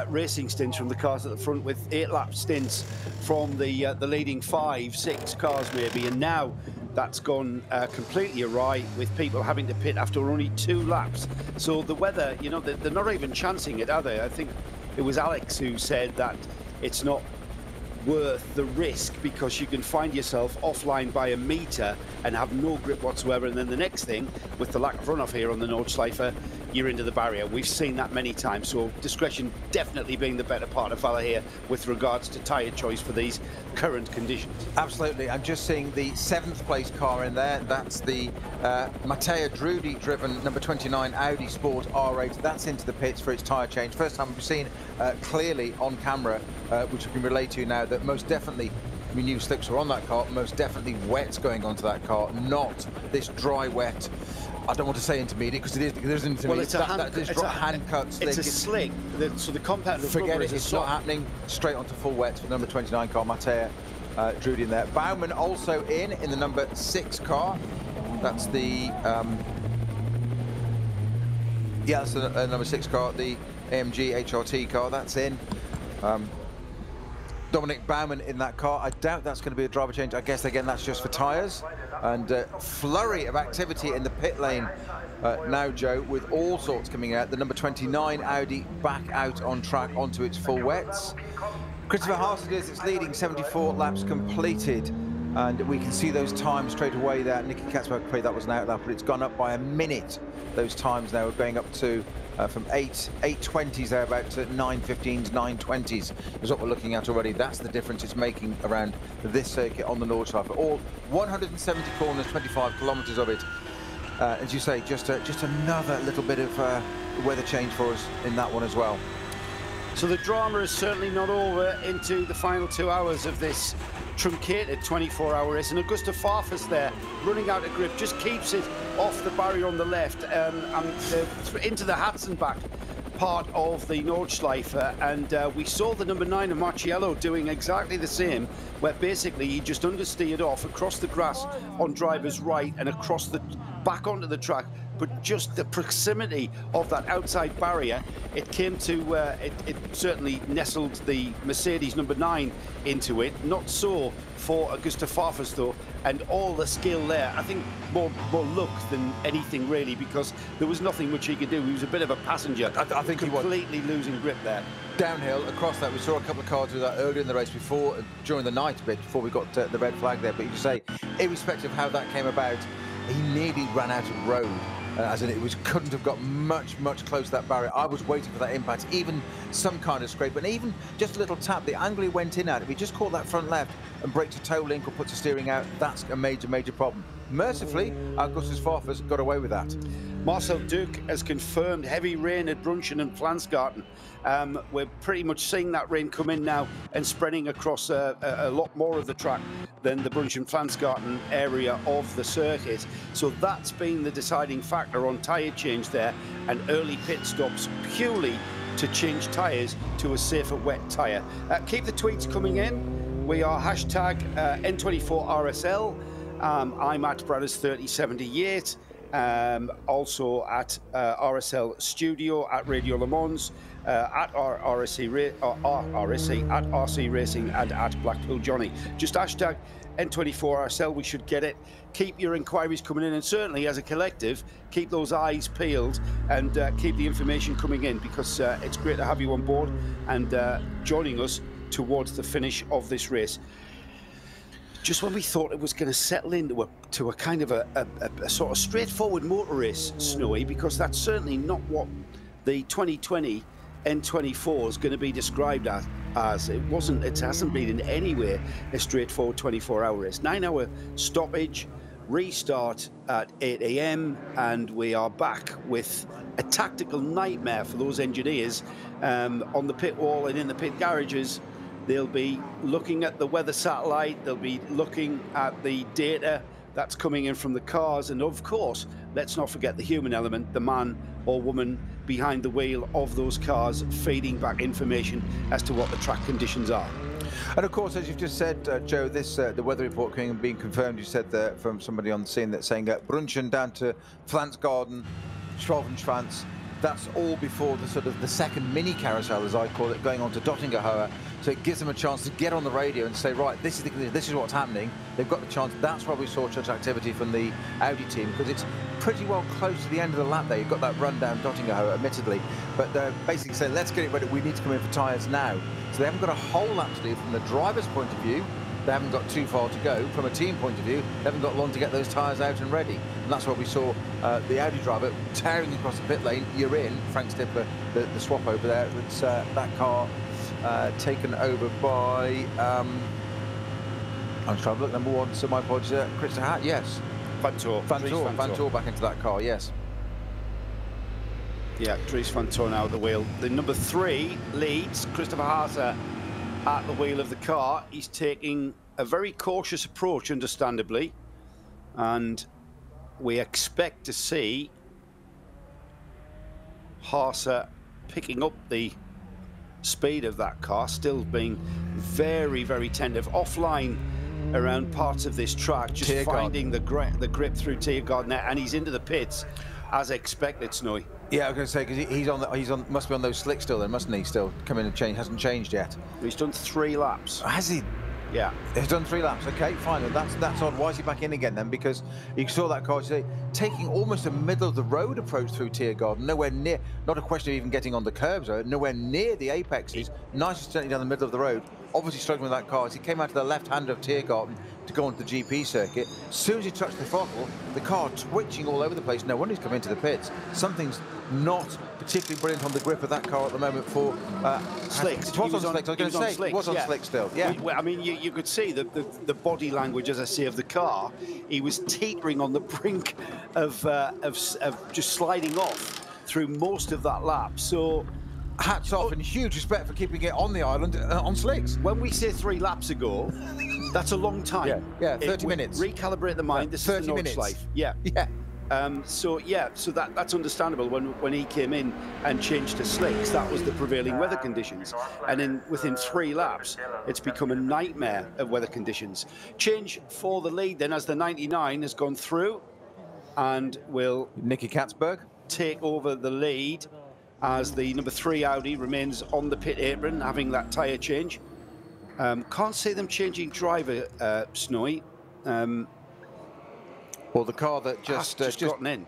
racing stints from the cars at the front, with 8-lap stints from the leading 5, 6 cars maybe, and now that's gone completely awry, with people having to pit after only 2 laps. So the weather, you know, they're not even chancing it, are they? I think it was Alex who said that it's not worth the risk, because you can find yourself offline by a metre and have no grip whatsoever, and then the next thing, with the lack of runoff here on the Nordschleife, you're into the barrier. We've seen that many times, so discretion definitely being the better part of valor here with regards to tyre choice for these current conditions. Absolutely. I'm just seeing the 7th place car in there. That's the Matteo Drudi driven number 29 Audi Sport R8. That's into the pits for its tyre change. First time we've seen clearly on camera, which we can relate to now, that most definitely we knew slicks were on that car, most definitely wet's going onto that car, not this dry wet. I don't want to say intermediate, because it is intermediate. Well, it's a hand cut. It's a slick. So the compact. Forget it. It's not happening. Straight onto full wet for the number 29 car, Matteo Drudi in there. Baumann also in the number 6 car. That's the that's the number 6 car, the AMG HRT car. That's in. Dominic Baumann in that car. I doubt that's going to be a driver change. I guess, again, that's just for tyres. And flurry of activity in the pit lane now, Joe, with all sorts coming out. The number 29 Audi back out on track onto its full wets. Christopher Haas it is, it's leading, 74 laps completed. And we can see those times straight away there. Nicky Katzberg, that was an outlap, but it's gone up by a minute. Those times now are going up to from 8:20s there about to 9:15s, 9:20s is what we're looking at already. That's the difference it's making around this circuit on the Nordschleife. All 170 corners, 25 kilometres of it. As you say, just another little bit of weather change for us in that one as well. So the drama is certainly not over into the final 2 hours of this truncated 24-hour race, and Augusta Farfus there running out of grip, just keeps it off the barrier on the left and into the Hatzenbach part of the Nordschleife, and we saw the number 9 of Marciello doing exactly the same, where basically he just understeered off across the grass on driver's right and across the back onto the track. But just the proximity of that outside barrier, it came to, it certainly nestled the Mercedes number 9 into it. Not so for Augusta Farfus though, and all the skill there. I think more luck than anything really, because there was nothing which he could do. He was a bit of a passenger. I think completely losing grip there. Downhill across that, we saw a couple of cars do that earlier in the race during the night a bit, before we got the red flag there. But you say, irrespective of how that came about, he nearly ran out of road. As in, couldn't have got much closer to that barrier. I was waiting for that impact, even some kind of scrape, and even just a little tap. The angle he went in at, if he just caught that front left and breaks a toe link or puts the steering out, that's a major problem. Mercifully, Augustus Farfus got away with that. Marcel Duke has confirmed heavy rain at Brunchen and Flansgarten. We're pretty much seeing that rain come in now and spreading across a lot more of the track than the Brunchen-Flansgarten area of the circuit. So that's been the deciding factor on tyre change there, and early pit stops purely to change tyres to a safer wet tyre. Keep the tweets coming in. We are hashtag N24RSL. I'm at Bradders3078. Also at RSL Studio, at Radio Le Mans, at RSC, at RC Racing, and at Blackpool Johnny. Just hashtag N24RSL, we should get it. Keep your inquiries coming in, and certainly as a collective, keep those eyes peeled and keep the information coming in, because it's great to have you on board and joining us towards the finish of this race. Just when we thought it was going to settle into a kind of a sort of straightforward motor race, Snowy, because that's certainly not what the 2020 N24 is going to be described as. It hasn't been in any way a straightforward 24-hour race. 9-hour stoppage, restart at 8 AM, and we are back with a tactical nightmare for those engineers on the pit wall and in the pit garages. They'll be looking at the weather satellite, they'll be looking at the data that's coming in from the cars, and of course, let's not forget the human element, the man or woman behind the wheel of those cars, feeding back information as to what the track conditions are. And of course, as you've just said, Joe, this the weather report being confirmed. You said that from somebody on the scene that's saying Brunchen down to Pflanzgarten, Schwalbenschwanz. That's all before the sort of the second mini carousel, as I call it, going on to Dottingerhohe. So it gives them a chance to get on the radio and say, right, this is what's happening. They've got the chance. That's why we saw such activity from the Audi team, because it's pretty well close to the end of the lap there. You've got that run down Dottingerhohe, admittedly, but they're basically saying, let's get it ready. We need to come in for tyres now. So they haven't got a whole lap to do from the driver's point of view. They haven't got too far to go. From a team point of view, they haven't got long to get those tyres out and ready. And that's why we saw the Audi driver tearing across the pit lane. You're in, Frank Stipler, the swap over there. It's that car taken over by, I'm trying to look, number 1, so my apologies, Christopher Hart, yes. Vantor back into that car, yes. Yeah, Dries Vantor now at the wheel. The number 3 leads, Christopher Harter at the wheel of the car. He's taking a very cautious approach, understandably, and we expect to see Harter picking up the speed of that car, still being very, very tentative, offline around parts of this track, just finding the grip through Tiergarten, and he's into the pits as expected, Snowy. Yeah, I was going to say, because he's on, must be on those slicks still, then, mustn't he? Still come in and change, hasn't changed yet. He's done 3 laps. Has he? Yeah. He's done 3 laps. Okay, fine. That's odd. Why is he back in again then? Because you saw that car today taking almost a middle of the road approach through Tiergarten, nowhere near. Not a question of even getting on the curbs, nowhere near the apexes. Nice and certainly down the middle of the road. Obviously struggling with that car as he came out to the left hand of Tiergarten to go onto the GP circuit. As soon as he touched the throttle, the car twitching all over the place. No wonder he's come into the pits. Something's not particularly brilliant on the grip of that car at the moment for slicks. It was on slicks. I was going to say it was on slicks still. Yeah. I mean, you could see the body language, as I say, of the car. He was teetering on the brink of just sliding off through most of that lap. So hats off and huge respect for keeping it on the island on slicks. When we say 3 laps ago, that's a long time. Yeah, 30 minutes. Recalibrate the mind. This 30 is the minutes. Life. Yeah. So that's understandable. When he came in and changed to slicks, that was the prevailing weather conditions, and then within 3 laps it's become a nightmare of weather conditions. Change for the lead then, as the 99 has gone through, and will Nicky Katzberg take over the lead as the number 3 Audi remains on the pit apron, having that tyre change. Can't see them changing driver, Snowy. Well, the car that just gotten in.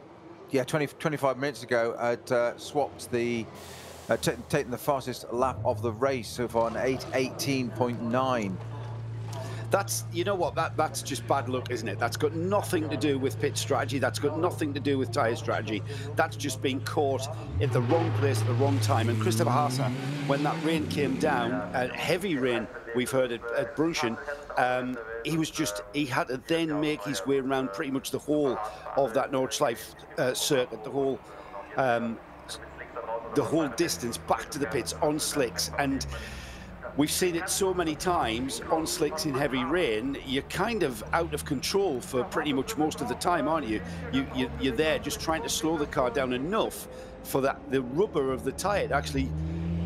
Yeah, 25 minutes ago had swapped the, taken the fastest lap of the race so far, an 8:18.9. That's, you know what, that's just bad luck, isn't it? That's got nothing to do with pit strategy. That's got nothing to do with tyre strategy. That's just being caught at the wrong place at the wrong time. And Christopher Harter, when that rain came down, heavy rain we've heard at Brunchen, he had to then make his way around pretty much the whole of that Nordschleife circuit, the whole distance back to the pits on slicks. And we've seen it so many times on slicks in heavy rain. You're kind of out of control for pretty much most of the time, aren't you? You're there just trying to slow the car down enough for the rubber of the tyre to actually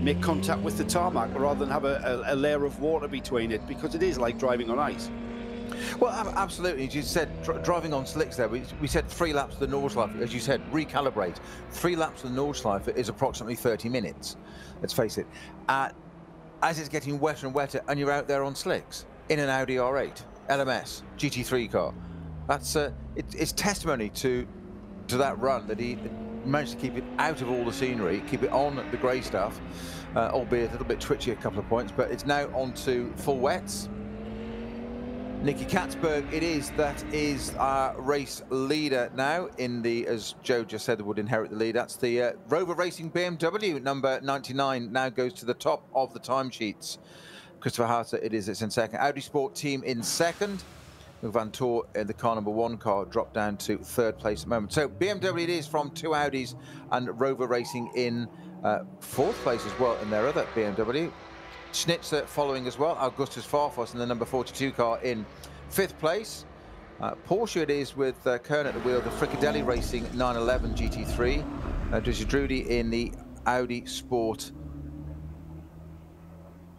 make contact with the tarmac rather than have a layer of water between it, because it is like driving on ice. Well, absolutely. As you said, driving on slicks there, we said 3 laps to the Nordschleife. As you said, recalibrate. 3 laps to the Nordschleife is approximately 30 minutes. Let's face it. As it's getting wetter and wetter, and you're out there on slicks in an Audi R8 LMS GT3 car, that's it's testimony to that run, that he managed to keep it out of all the scenery, keep it on the grey stuff, albeit a little bit twitchy a couple of points, but it's now on to full wets. Nicky Katzberg it is, that is our race leader now in the, as Joe just said, would inherit the lead. That's the Rover Racing BMW number 99, now goes to the top of the timesheets. Christopher Harter it's in second. Audi Sport Team in second. Vantor in the car number 1 car dropped down to 3rd place at the moment. So BMW it is from 2 Audis, and Rover Racing in 4th place as well in their other BMW. Schnitzer following as well. Augustus Farfus in the number 42 car in 5th place. Porsche it is with Kern at the wheel, the Fricadelli Racing 911 GT3. Drudy in the Audi Sport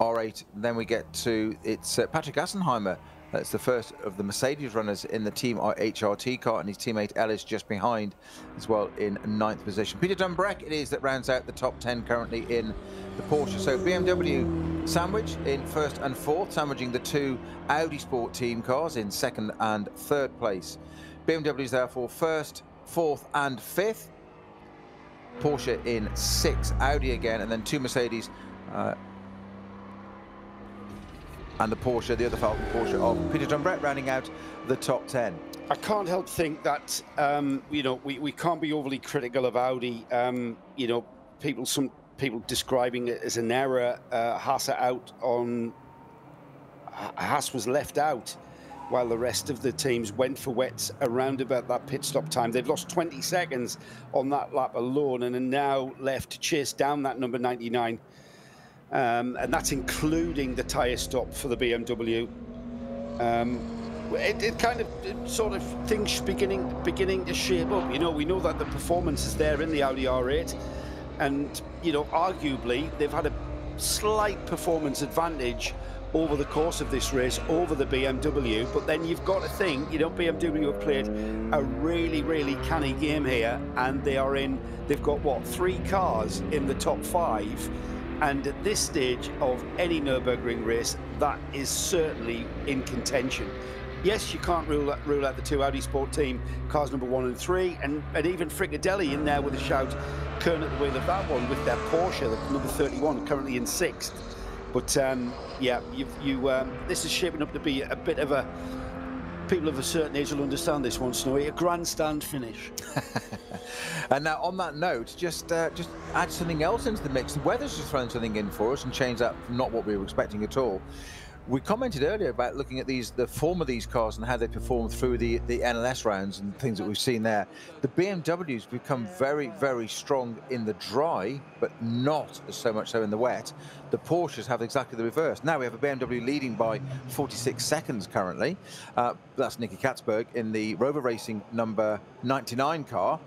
R8. Then we get to, it's Patrick Assenheimer. That's the first of the Mercedes runners in the Team HRT car, and his teammate Ellis just behind as well in 9th position. Peter Dumbreck it is that rounds out the top 10 currently in the Porsche. So BMW sandwich in 1st and 4th, sandwiching the 2 Audi Sport team cars in 2nd and 3rd place. BMW is therefore 1st, 4th and 5th. Porsche in 6th, Audi again, and then 2 Mercedes and the Porsche, the other Falcon Porsche of Peter Dumbreck rounding out the top 10. I can't help think that, you know, we can't be overly critical of Audi. You know, some people describing it as an error. Haas was left out while the rest of the teams went for wets around about that pit stop time. They've lost 20 seconds on that lap alone and are now left to chase down that number 99. And that's including the tyre stop for the BMW. It kind of sort of things beginning to shape up. You know, we know that the performance is there in the Audi R8, and you know, arguably they've had a slight performance advantage over the course of this race over the BMW. But then you've got to think, you know, BMW have played a really canny game here, and they've got what, 3 cars in the top 5. And at this stage of any Nürburgring race, that is certainly in contention. Yes, you can't rule out the 2 Audi Sport team cars number 1 and 3, and even Fricadelli in there with a shout, Kern at the wheel of that one with their Porsche, the number 31, currently in 6th. But yeah, this is shaping up to be a bit of a, people of a certain age will understand this one, Snowy, a grandstand finish. And now on that note, just add something else into the mix. The weather's just thrown something in for us and changed that from not what we were expecting at all. We commented earlier about looking at the form of these cars and how they perform through the NLS rounds and things that we've seen there. The BMWs become very strong in the dry, but not so much so in the wet. The Porsches have exactly the reverse. Now we have a BMW leading by 46 seconds currently. That's Nicky Katzberg in the Rover Racing number 99 car.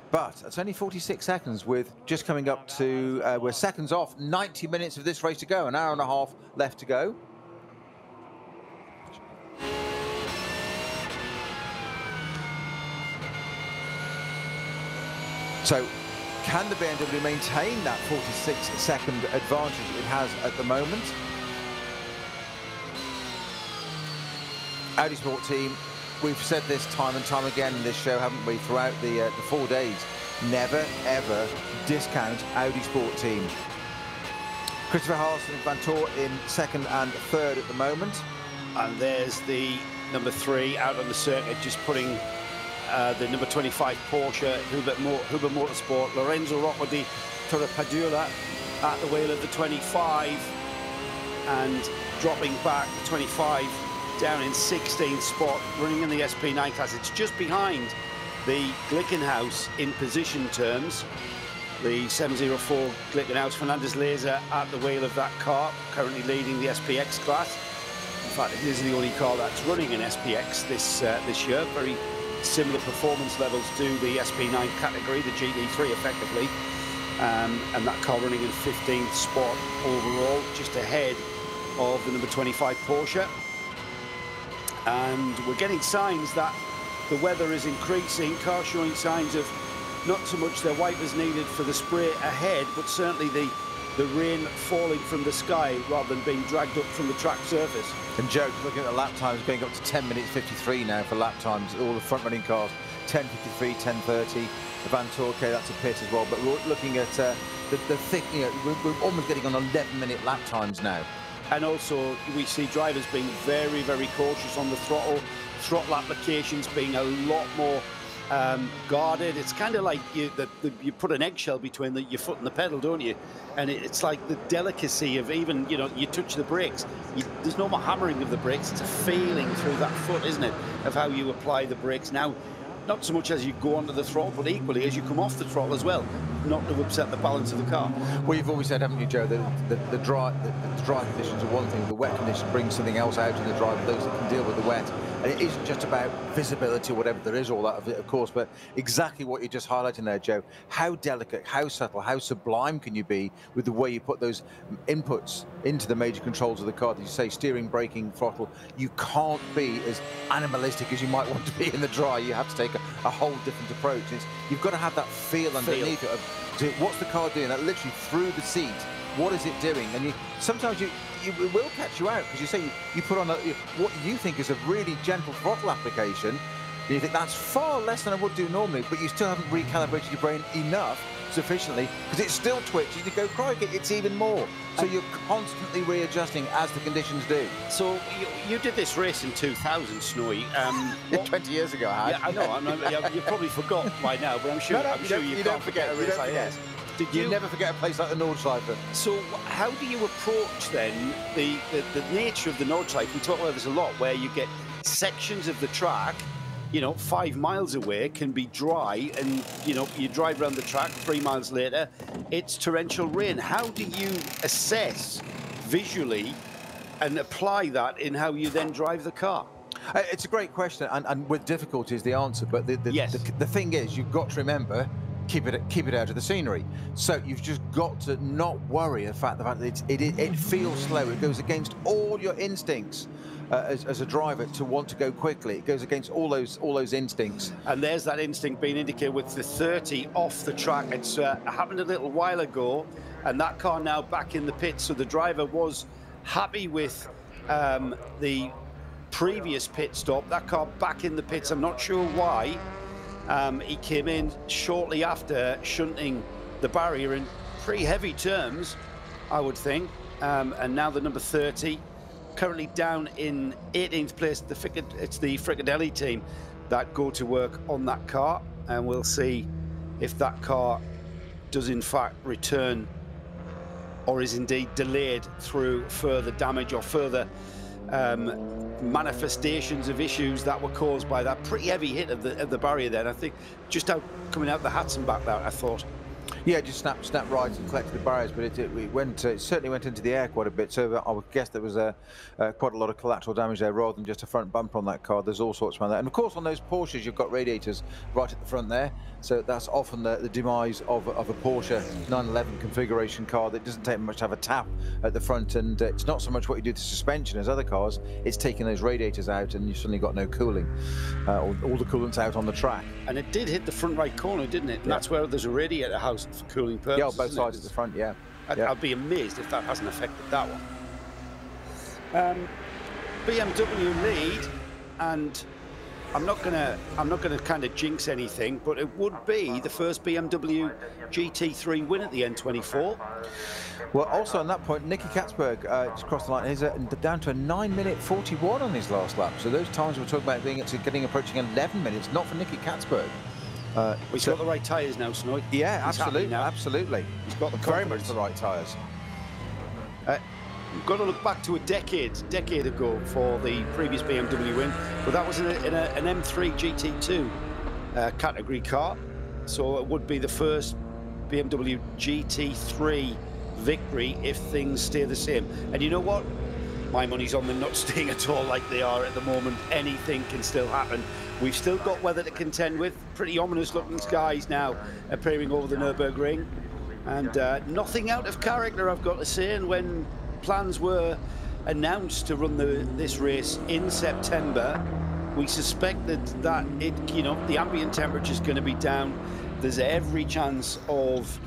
But it's only 46 seconds with just coming up to, we're seconds off, 90 minutes of this race to go, an hour and a half left to go. So can the BMW maintain that 46-second advantage it has at the moment? Audi Sport team, we've said this time and time again in this show, haven't we, throughout the 4 days. Never, ever discount Audi Sport team. Christopher Haas and Vantor in 2nd and 3rd at the moment. And there's the number 3 out on the circuit, just putting the number 25 Porsche, Huber Motorsport, Lorenzo Rocco di Torrepadura at the wheel of the 25, and dropping back the 25 down in 16th spot, running in the SP9 class. It's just behind the Glickenhaus in position terms. The 704 Glickenhaus, Fernandez Laser at the wheel of that car, currently leading the SPX class. In fact, it is the only car that's running in SPX this year. Very similar performance levels to the SP9 category, the GT3 effectively. And that car running in 15th spot overall, just ahead of the number 25 Porsche. And we're getting signs that the weather is increasing, cars showing signs of not so much their wipers needed for the spray ahead, but certainly the rain falling from the sky rather than being dragged up from the track surface. And Joe, looking at the lap times, going up to 10 minutes 53 now for lap times, all the front running cars, 10:53, 10:30. The Vantor, okay, that's a pit as well, but we're looking at the thick, you know, we're almost getting on 11-minute lap times now. And also we see drivers being very cautious on the throttle applications, being a lot more guarded. It's kind of like you put an eggshell between your foot and the pedal, don't you? And it's like the delicacy of even, you know, you touch the brakes, there's no more hammering of the brakes, it's a feeling through that foot, isn't it, of how you apply the brakes. Now, not so much as you go onto the throttle, but equally as you come off the throttle as well, not to upset the balance of the car. Well, you've always said, haven't you, Joe, that the dry conditions are one thing, the wet conditions bring something else out in the drive. Those that can deal with the wet And it isn't just about visibility or whatever, there is all that of it, of course, but exactly what you're just highlighting there, Joe. How delicate, how subtle, how sublime can you be with the way you put those inputs into the major controls of the car? As you say, steering, braking, throttle. You can't be as animalistic as you might want to be in the dry. You have to take a whole different approach. You've got to have that feel underneath it of what's the car doing, that literally through the seat. What is it doing? And sometimes it will catch you out, because you say you put on what you think is a really gentle throttle application, and you think that's far less than I would do normally, but you still haven't recalibrated your brain enough sufficiently, because it still twitches. You go, crikey, it's even more. So you're constantly readjusting as the conditions do. So you did this race in 2000, Snowy. 20 years ago, I had. Yeah, I know. You've probably forgotten by now, but I'm sure you can't forget a race like this. Did you never forget a place like the Nordschleife? So how do you approach then the nature of the Nordschleife? We talk about this a lot, where you get sections of the track, 5 miles away can be dry, and you drive around the track 3 miles later, it's torrential rain. How do you assess visually and apply that in how you then drive the car? It's a great question, and with difficulty is the answer, but the thing is, you've got to remember, keep it out of the scenery. So you've just got to not worry the fact that it feels slow. It goes against all your instincts as a driver to want to go quickly. It goes against all those instincts. And there's that instinct being indicated with the 30 off the track. It's happened a little while ago, and that car now back in the pits. So the driver was happy with the previous pit stop. That car back in the pits. I'm not sure why. He came in shortly after shunting the barrier in pretty heavy terms, I would think. And now the number 30, currently down in 18th place. It's the Fricadelli team that go to work on that car, and we'll see if that car does in fact return or is indeed delayed through further damage or further manifestations of issues that were caused by that pretty heavy hit of the barrier there. And I think just out coming out the Hudson back there, I thought. Yeah, just snapped right and collected the barriers, but it certainly went into the air quite a bit. So I would guess there was quite a lot of collateral damage there, rather than just a front bumper on that car. There's all sorts around that, and of course on those Porsches you've got radiators right at the front there. So that's often the demise of a Porsche 911 configuration car. That doesn't take much to have a tap at the front, and it's not so much what you do to suspension as other cars. It's taking those radiators out, and you've suddenly got no cooling, all the coolant's out on the track. And it did hit the front right corner, didn't it? And that's where there's a radiator house for cooling purposes. Yeah, on both sides of the front. Yeah. I'd be amazed if that hasn't affected that one. BMW lead, and I'm not gonna kind of jinx anything, but it would be the first BMW GT3 win at the N24. Well, also on that point, Nicky Katzberg just crossed the line. He's down to a 9:41 on his last lap. So those times we're talking about getting approaching 11 minutes, not for Nicky Katzberg. He's got the right tyres now, Snowy. Yeah, absolutely. He's got the very much the right tyres. We've got to look back to a decade ago for the previous BMW win, but that was in an M3 GT2 category car. So it would be the first BMW GT3 victory if things stay the same. And you know what? My money's on them not staying at all like they are at the moment. Anything can still happen. We've still got weather to contend with. Pretty ominous looking skies now appearing over the Nürburgring. And nothing out of character, I've got to say. And when plans were announced to run this race in September, we suspected that the ambient temperature is going to be down. There's every chance of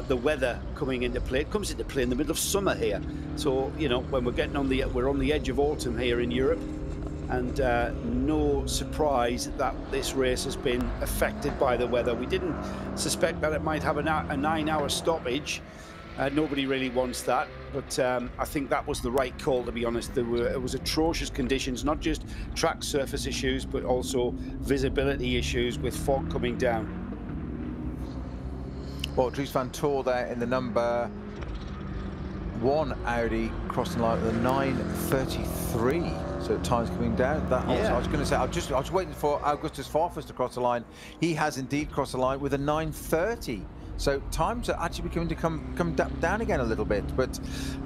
the weather coming into play. It comes into play in the middle of summer here. So, when we're on the edge of autumn here in Europe, and no surprise that this race has been affected by the weather. We didn't suspect that it might have a 9-hour stoppage. Nobody really wants that, but I think that was the right call, to be honest. It was atrocious conditions, not just track surface issues, but also visibility issues with fog coming down. Well, Dries van Tor there in the number 1 Audi crossing the line at the 9:33. So time's coming down. I was going to say, I was waiting for Augustus Farfus to cross the line. He has indeed crossed the line with a 9:30. So times are actually beginning to come down again a little bit, but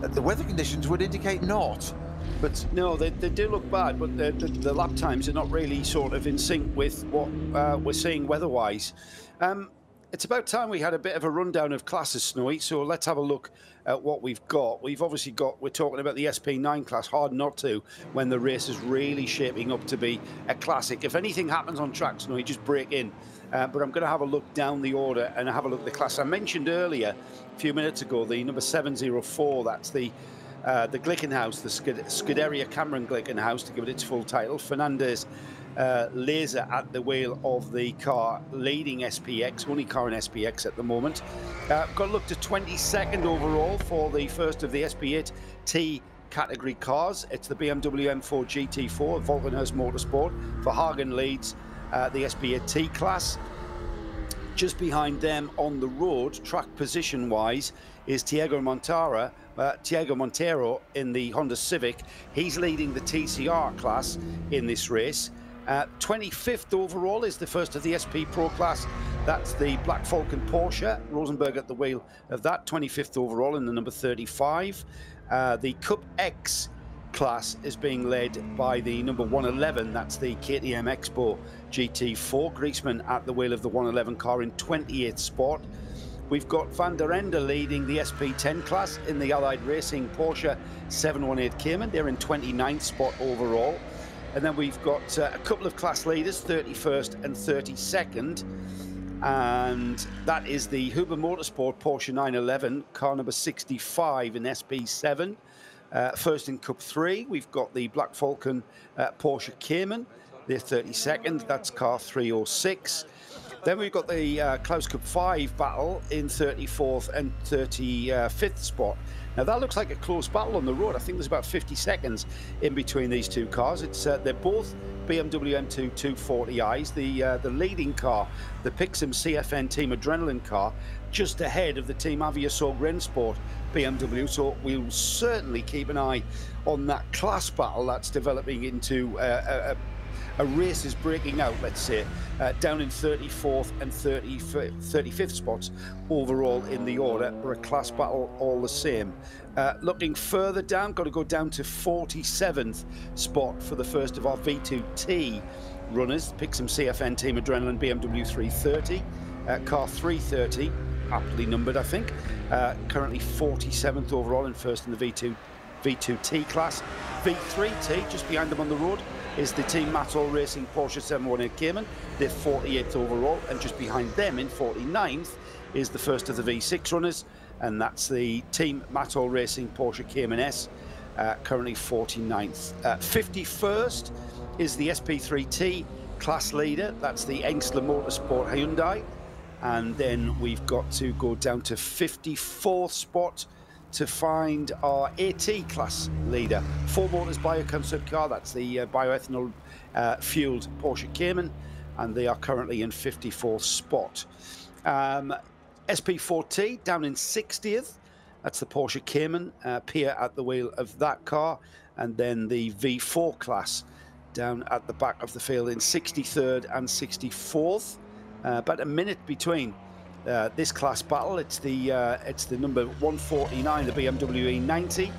the weather conditions would indicate not. But no, they do look bad, but the lap times are not really sort of in sync with what we're seeing weather-wise. It's about time we had a bit of a rundown of classes, Snowy, so let's have a look at what we've got. We've obviously got, we're talking about the SP9 class, hard not to, when the race is really shaping up to be a classic. If anything happens on track, Snowy, just break in. But I'm going to have a look down the order and have a look at the class. I mentioned earlier, a few minutes ago, the number 704, that's the Glickenhaus, the Scuderia Cameron Glickenhaus, to give it its full title. Fernandez Laser at the wheel of the car, leading SPX, only car in SPX at the moment. Got to look to 22nd overall for the first of the SP8T category cars. It's the BMW M4 GT4 of Volkenhurst Motorsport. For Hagen leads the SP8T class. Just behind them on the road, track position-wise, is Tiago Montero in the Honda Civic. He's leading the TCR class in this race. 25th overall is the first of the SP Pro class. That's the Black Falcon Porsche. Rosenberg at the wheel of that, 25th overall in the number 35. The Cup X class is being led by the number 111. That's the KTM Expo GT4. Griezmann at the wheel of the 111 car in 28th spot. We've got Van der Ende leading the SP10 class in the Allied Racing Porsche 718 Cayman. They're in 29th spot overall. And then we've got a couple of class leaders, 31st and 32nd. And that is the Huber Motorsport Porsche 911, car number 65 in SP7. First in Cup 3, we've got the Black Falcon Porsche Cayman. They're 32nd, that's car 306. Then we've got the Klaus Cup 5 battle in 34th and 35th spot. Now that looks like a close battle on the road. I think there's about 50 seconds in between these two cars. It's they're both BMW M2 240i's. The leading car, the Pixum CFN Team Adrenaline car, just ahead of the Team Aviasol Rennsport BMW. So we'll certainly keep an eye on that class battle that's developing into a race is breaking out, let's say, down in 34th and 35th spots overall in the order, for a class battle all the same. Looking further down, got to go down to 47th spot for the first of our V2T runners, Pixum CFN Team Adrenaline BMW 330, car 330, aptly numbered, I think. Currently 47th overall and first in the V2T class. V3T, just behind them on the road, is the Team Matol Racing Porsche 718 Cayman. They're 48th overall, and just behind them in 49th is the first of the V6 runners, and that's the Team Matol Racing Porsche Cayman S, currently 49th. 51st is the SP3T class leader. That's the Engsler Motorsport Hyundai, and then we've got to go down to 54th spot to find our AT class leader. 4 Motors Bioconcept car, that's the bioethanol fueled Porsche Cayman, and they are currently in 54th spot. SP4T down in 60th, that's the Porsche Cayman, Pierre at the wheel of that car, and then the V4 class down at the back of the field in 63rd and 64th. About a minute between this class battle. It's the number 149, the BMW E90,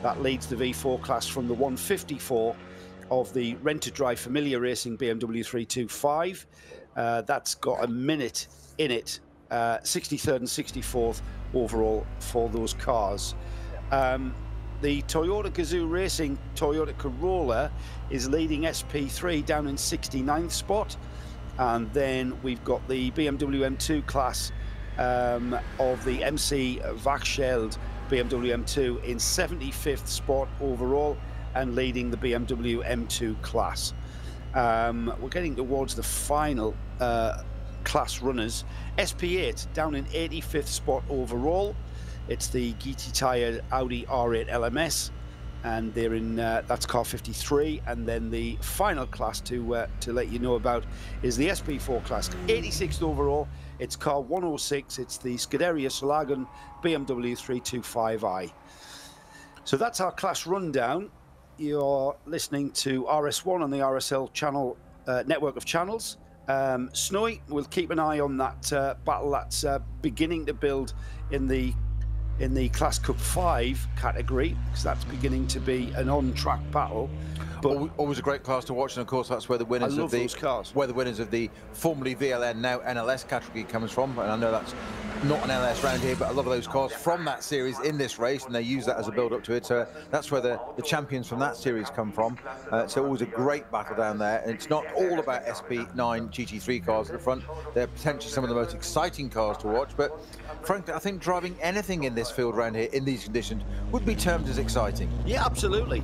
that leads the V4 class from the 154 of the Rent-to-Drive Familiar Racing BMW 325. That's got a minute in it. 63rd and 64th overall for those cars. The Toyota Gazoo Racing Toyota Corolla is leading SP3 down in 69th spot. And then we've got the BMW M2 class of the MC Wachschild BMW M2 in 75th spot overall and leading the BMW M2 class. We're getting towards the final class runners. SP8 down in 85th spot overall. It's the GT tired Audi R8 LMS, and they're in that's car 53. And then the final class to let you know about is the SP4 class, 86th overall. It's car 106. It's the Scuderia Solagon BMW 325i. So that's our class rundown. You're listening to RS1 on the RSL channel network of channels. Snowy, we'll keep an eye on that battle that's beginning to build in the in the Class Cup 5 category, because that's beginning to be an on-track battle. But always a great class to watch, and of course that's where the winners of the formerly VLN, now NLS category comes from. And I know that's not an NLS round here, but a lot of those cars from that series in this race, and they use that as a build-up to it. So that's where the champions from that series come from. So always a great battle down there. And it's not all about SP9 GT3 cars at the front. They're potentially some of the most exciting cars to watch. But frankly, I think driving anything in this field around here in these conditions would be termed as exciting. Yeah, absolutely.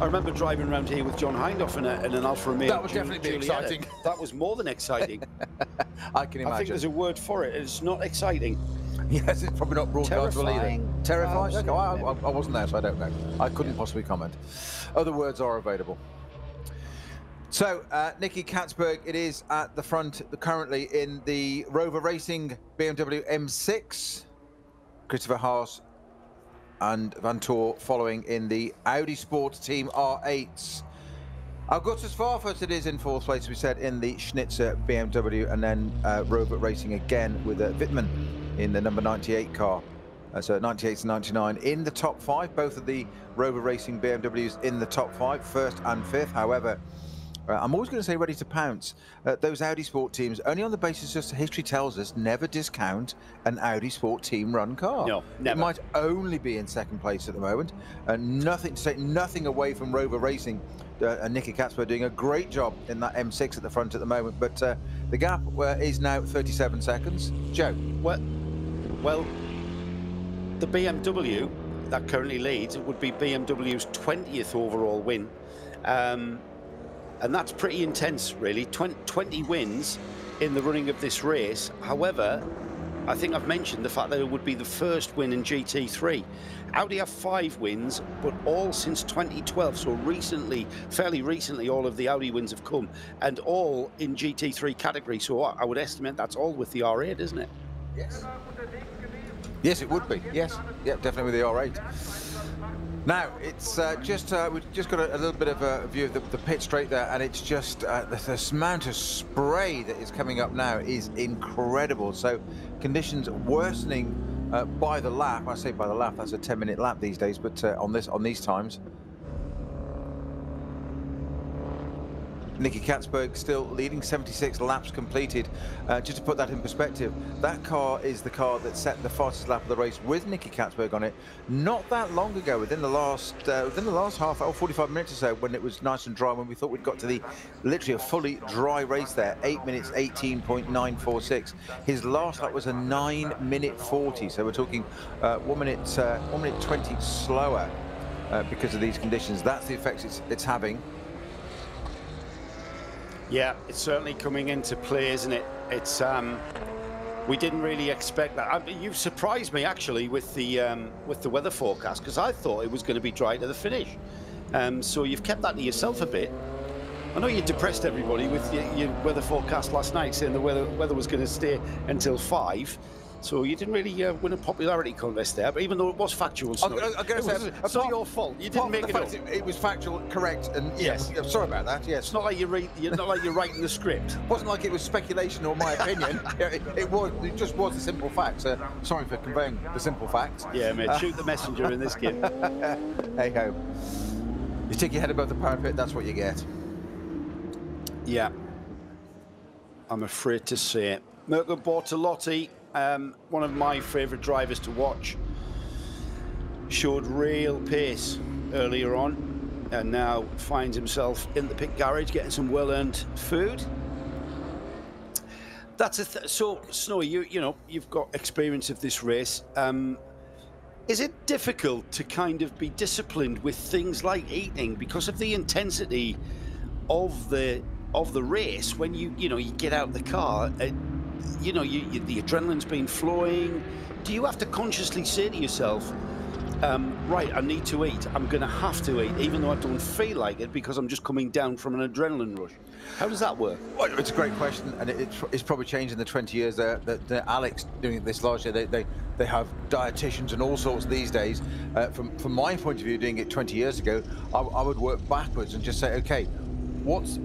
I remember driving around here with John Hindhoff in an Alfa Romeo. That would definitely be exciting. That was more than exciting. I can imagine. I think there's a word for it. It's not exciting. Yes, it's probably not broadcastable either. Terrifying? Okay, I wasn't there, so I don't know. I couldn't possibly comment. Other words are available. So, Nicky Katzberg, it is at the front currently in the Rover Racing BMW M6. Christopher Haas and Van Toor following in the Audi Sports Team R8s. Augustus Farfus, it is in fourth place, we said, in the Schnitzer BMW, and then Rover Racing again with Wittmann in the number 98 car. So 98 to 99 in the top 5. Both of the Rover Racing BMWs in the top 5, first and fifth. However, I'm always going to say ready to pounce. Those Audi Sport teams, only on the basis just history tells us, never discount an Audi Sport team run car. No, never. It might only be in second place at the moment. Nothing to take nothing away from Rover Racing. And Nicky Katzberg doing a great job in that M6 at the front at the moment. But the gap is now 37 seconds. Joe? Well, the BMW that currently leads, it would be BMW's 20th overall win. And that's pretty intense, really. 20 wins in the running of this race. However, I think I've mentioned the fact that it would be the first win in GT3. Audi have 5 wins, but all since 2012. So recently, fairly recently, all of the Audi wins have come, and all in GT3 category. So I would estimate that's all with the R8, isn't it? Yes. Yes, it would be. Yes. Yeah, definitely with the R8. Now, it's we've just got a little bit of a view of the pit straight there, and it's just the amount of spray that is coming up now is incredible. So conditions worsening by the lap. I say by the lap, that's a 10-minute lap these days, but on these times. Nicky Katzberg still leading, 76 laps completed. Just to put that in perspective, that car is the car that set the fastest lap of the race with Nicky Katzberg on it not that long ago, within the last half hour, 45 minutes or so, when it was nice and dry, when we thought we'd got to the literally a fully dry race there. 8 minutes 18.946. His last lap was a 9-minute 40, so we're talking 1 minute 20 slower because of these conditions. That's the effects it's having. Yeah, it's certainly coming into play, isn't it? It's we didn't really expect that. You've surprised me actually with the weather forecast, because I thought it was going to be dry to the finish. So you've kept that to yourself a bit. I know you depressed everybody with your weather forecast last night, saying the weather was going to stay until 5. So you didn't really win a popularity contest there, but even though it was factual, it's not your fault. You didn't make it up. It was factual, correct, and yes, I'm sorry about that. Yes, it's not like you're writing the script. It wasn't like it was speculation or my opinion. It just was a simple fact. So sorry for conveying the simple facts. Yeah, mate, shoot the messenger in this game. Hey ho, you stick your head above the parapet, that's what you get. Yeah, I'm afraid to say it. Mirko Bortolotti, one of my favourite drivers to watch, showed real pace earlier on, and now finds himself in the pit garage getting some well-earned food. That's so Snowy, you know, you've got experience of this race. Is it difficult to kind of be disciplined with things like eating because of the intensity of the race? When you get out of the car, the adrenaline's been flowing. Do you have to consciously say to yourself, right, I need to eat, I'm going to have to eat, even though I don't feel like it, because I'm just coming down from an adrenaline rush? How does that work? Well, it's a great question, and it's probably changed in the 20 years that Alex doing this last year. They have dietitians and all sorts these days. From my point of view, doing it 20 years ago, I would work backwards and just say, okay, what's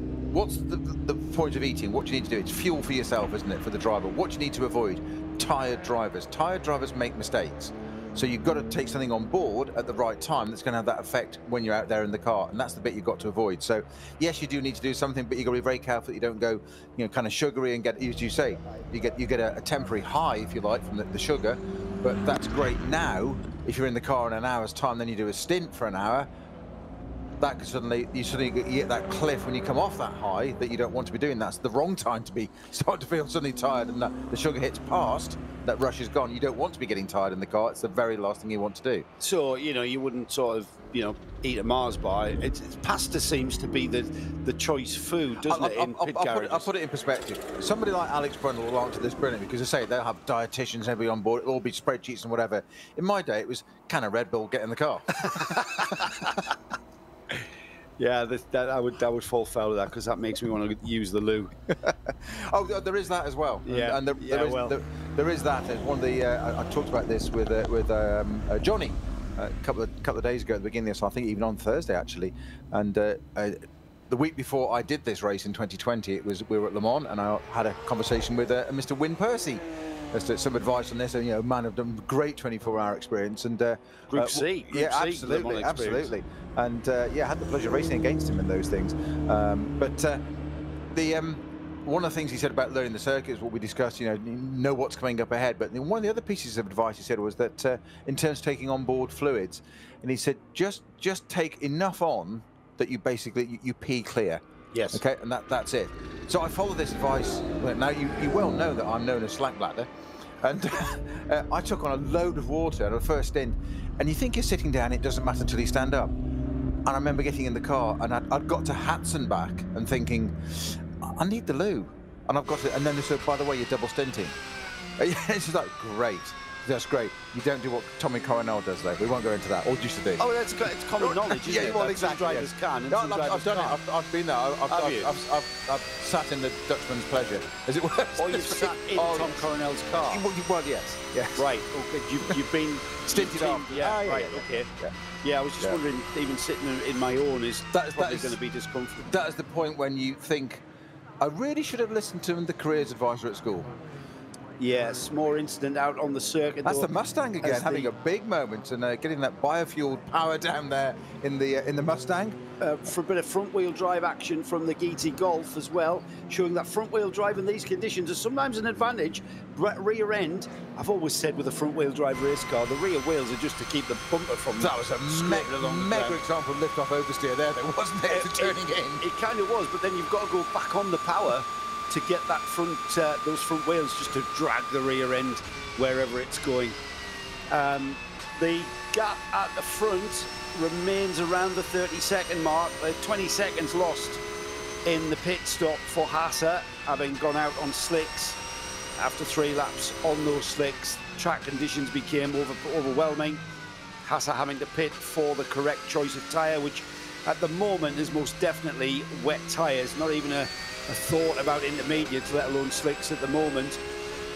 the point of eating? What do you need to do? It's fuel for yourself, isn't it, for the driver? What do you need to avoid? Tired drivers. Tired drivers make mistakes. So you've got to take something on board at the right time that's going to have that effect when you're out there in the car, and that's the bit you've got to avoid. So yes, you do need to do something, but you've got to be very careful that you don't go, you know, kind of sugary and get, as you say, you get a temporary high, if you like, from the sugar. But that's great now. If you're in the car in an hour's time, then you do a stint for an hour. That could suddenly you get that cliff when you come off that high that you don't want to be doing. That's the wrong time to be start to feel suddenly tired, and the sugar hits past, that rush is gone. You don't want to be getting tired in the car. It's the very last thing you want to do. So, you know, you wouldn't sort of, you know, eat a Mars bar. Pasta seems to be the choice food, doesn't it, in pit garages? I'll put it in perspective. Somebody like Alex Brundle will answer this brilliantly, because they say they'll have dietitians and everybody on board. It'll all be spreadsheets and whatever. In my day, it was can of Red Bull, get in the car. Yeah, I would fall foul of that, because that makes me want to use the loo. Oh, there is that as well. Yeah, and there is that. One of the I talked about this with Johnny a couple of days ago at the beginning of this. I think even on Thursday actually, and the week before I did this race in 2020, we were at Le Mans, and I had a conversation with Mr. Wyn Percy as to some advice on this, and you know, man, I've done great 24-hour experience, and Group C, absolutely, and yeah, I had the pleasure of racing against him in those things. But one of the things he said about learning the circuit is what we discussed. You know what's coming up ahead. But one of the other pieces of advice he said was that in terms of taking on board fluids, and he said just take enough on that you basically you pee clear. Yes. Okay, and that's it. So I follow this advice. Now you well know that I'm known as slack bladder, and I took on a load of water at the first stint, and you think you're sitting down, it doesn't matter until you stand up. And I remember getting in the car, and I'd got to Hatson back and thinking, I need the loo, and I've got it. And then they said, by the way, you're double stinting. It's just like, great. That's great. You don't do what Tommy Coronel does, though. We won't go into that. Or used to do. Oh, it's common knowledge, isn't it? Well, exactly. Drivers can. No, I've done it. I've been there. I've sat in the Dutchman's pleasure, as it were. Or you've sat in Tom Coronel's car. Well, yes. Right. Okay. You've been stinted off. Yeah. Right. Okay. Yeah. I was just wondering, even sitting in my own is probably going to be discomfort. That is the point when you think, I really should have listened to the careers advisor at school. Yes, more incident out on the circuit. That's the Mustang again, having a big moment and getting that biofueled power down there in the Mustang. For a bit of front-wheel drive action from the GT Golf as well, showing that front-wheel drive in these conditions is sometimes an advantage. Rear end, I've always said with a front-wheel drive race car, the rear wheels are just to keep the bumper from. That was a mega example of lift-off oversteer there, wasn't it? Turning in. It kind of was, but then you've got to go back on the power to get that those front wheels just to drag the rear end wherever it's going. The gap at the front remains around the 30-second mark. 20 seconds lost in the pit stop for Hasse, having gone out on slicks after 3 laps on those slicks. Track conditions became overwhelming. Hasse having to pit for the correct choice of tyre, which at the moment is most definitely wet tyres, not even a thought about intermediates, let alone slicks at the moment.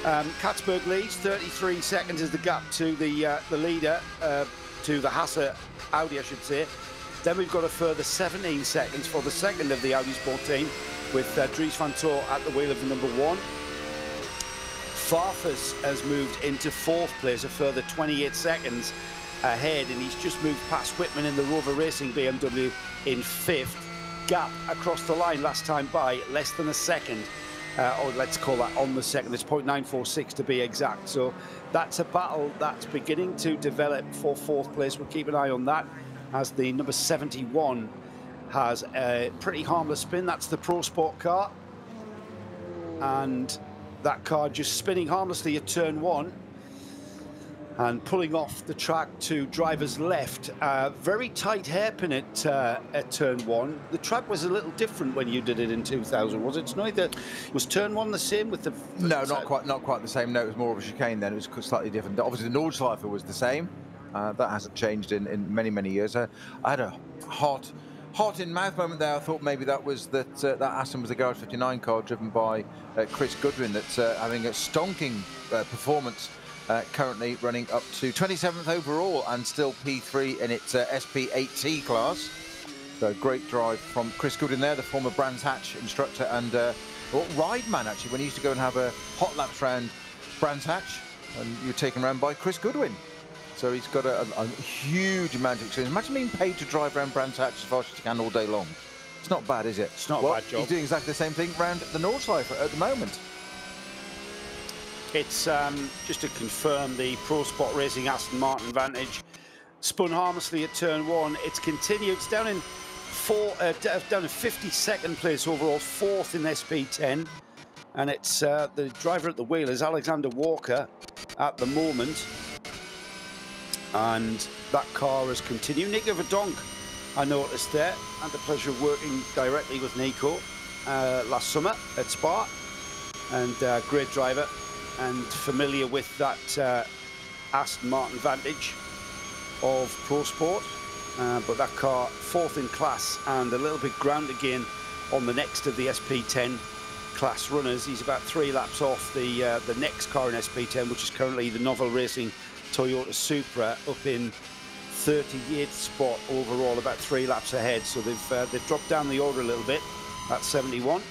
Katzberg leads, 33 seconds is the gap to the leader, to the Hasse Audi, I should say. Then we've got a further 17 seconds for the second of the Audi Sport team, with Dries van Tor at the wheel of the number 1. Farfus has moved into 4th place, a further 28 seconds ahead, and he's just moved past Whitman in the Rover Racing BMW in 5th. Gap across the line last time by less than a second, or let's call that on the second. It's 0.946 to be exact. So that's a battle that's beginning to develop for 4th place. We'll keep an eye on that, as the number 71 has a pretty harmless spin. That's the Pro Sport car, and that car just spinning harmlessly at turn 1 and pulling off the track to driver's left. Very tight hairpin at turn 1. The track was a little different when you did it in 2000, was it? It's not that, was turn 1 the same with the... No, not quite the same. No, it was more of a chicane then. It was slightly different. Obviously, the Nordschleife was the same. That hasn't changed in many years. I had a hot in mouth moment there. I thought maybe that was that Aston was the Garage 59 car driven by Chris Goodwin, that's having a stonking performance. Currently running up to 27th overall and still P3 in its SP8T class. So great drive from Chris Goodwin there, the former Brands Hatch instructor and ride man actually, when he used to go and have a hot laps round Brands Hatch, and you were taken around by Chris Goodwin. So he's got a huge amount of experience. Imagine being paid to drive around Brands Hatch as fast as you can all day long. It's not bad, is it? It's not a bad job. He's doing exactly the same thing around the Nordschleife at the moment. It's just to confirm the Pro Sport Racing Aston Martin Vantage. Spun harmlessly at turn 1. It's continued. It's down in 52nd place overall, 4th in SP10. And it's the driver at the wheel is Alexander Walker at the moment. And that car has continued. Nico Verdonk, I noticed there. Had the pleasure of working directly with Nico last summer at Spa. And great driver and familiar with that Aston Martin Vantage of Pro Sport. But that car 4th in class and a little bit ground again on the next of the SP10 class runners. He's about 3 laps off the next car in SP10, which is currently the Novel Racing Toyota Supra, up in 38th spot overall, about 3 laps ahead. So they've dropped down the order a little bit. That's 71.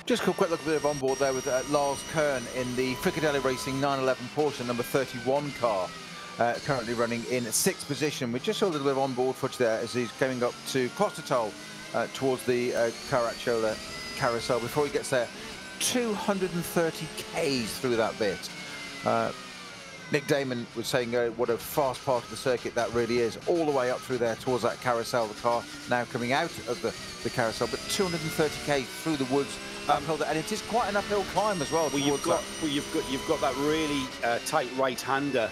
Just a quick look at a bit of onboard there with Lars Kern in the Fricadelli Racing 911 Porsche number 31 car. Currently running in 6th position. We just saw a little bit of onboard footage there as he's going up to Klostertal towards the Caracciolo carousel before he gets there. 230 Ks through that bit. Nick Damon was saying what a fast part of the circuit that really is, all the way up through there towards that carousel. The car now coming out of the carousel, but 230 Ks through the woods, uphill there, and it is quite an uphill climb as well. Well, you've got that really tight right-hander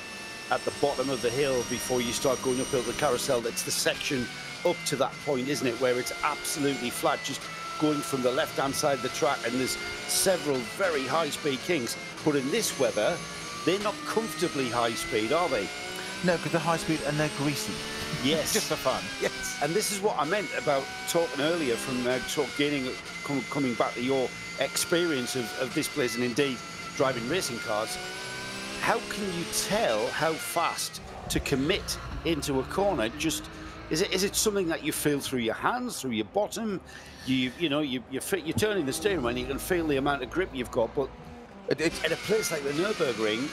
at the bottom of the hill before you start going uphill the carousel. That's the section up to that point, isn't it, where it's absolutely flat, just going from the left-hand side of the track, and there's several very high-speed Kings. But in this weather, they're not comfortably high-speed, are they? No, because they're high-speed and they're greasy. Yes. Just for fun. Yes. And this is what I meant about talking earlier from coming back to your experience of this place and indeed driving racing cars. How can you tell how fast to commit into a corner? Just is it something that you feel through your hands, through your bottom? You're turning the steering wheel and you can feel the amount of grip you've got. But at a place like the Nürburgring,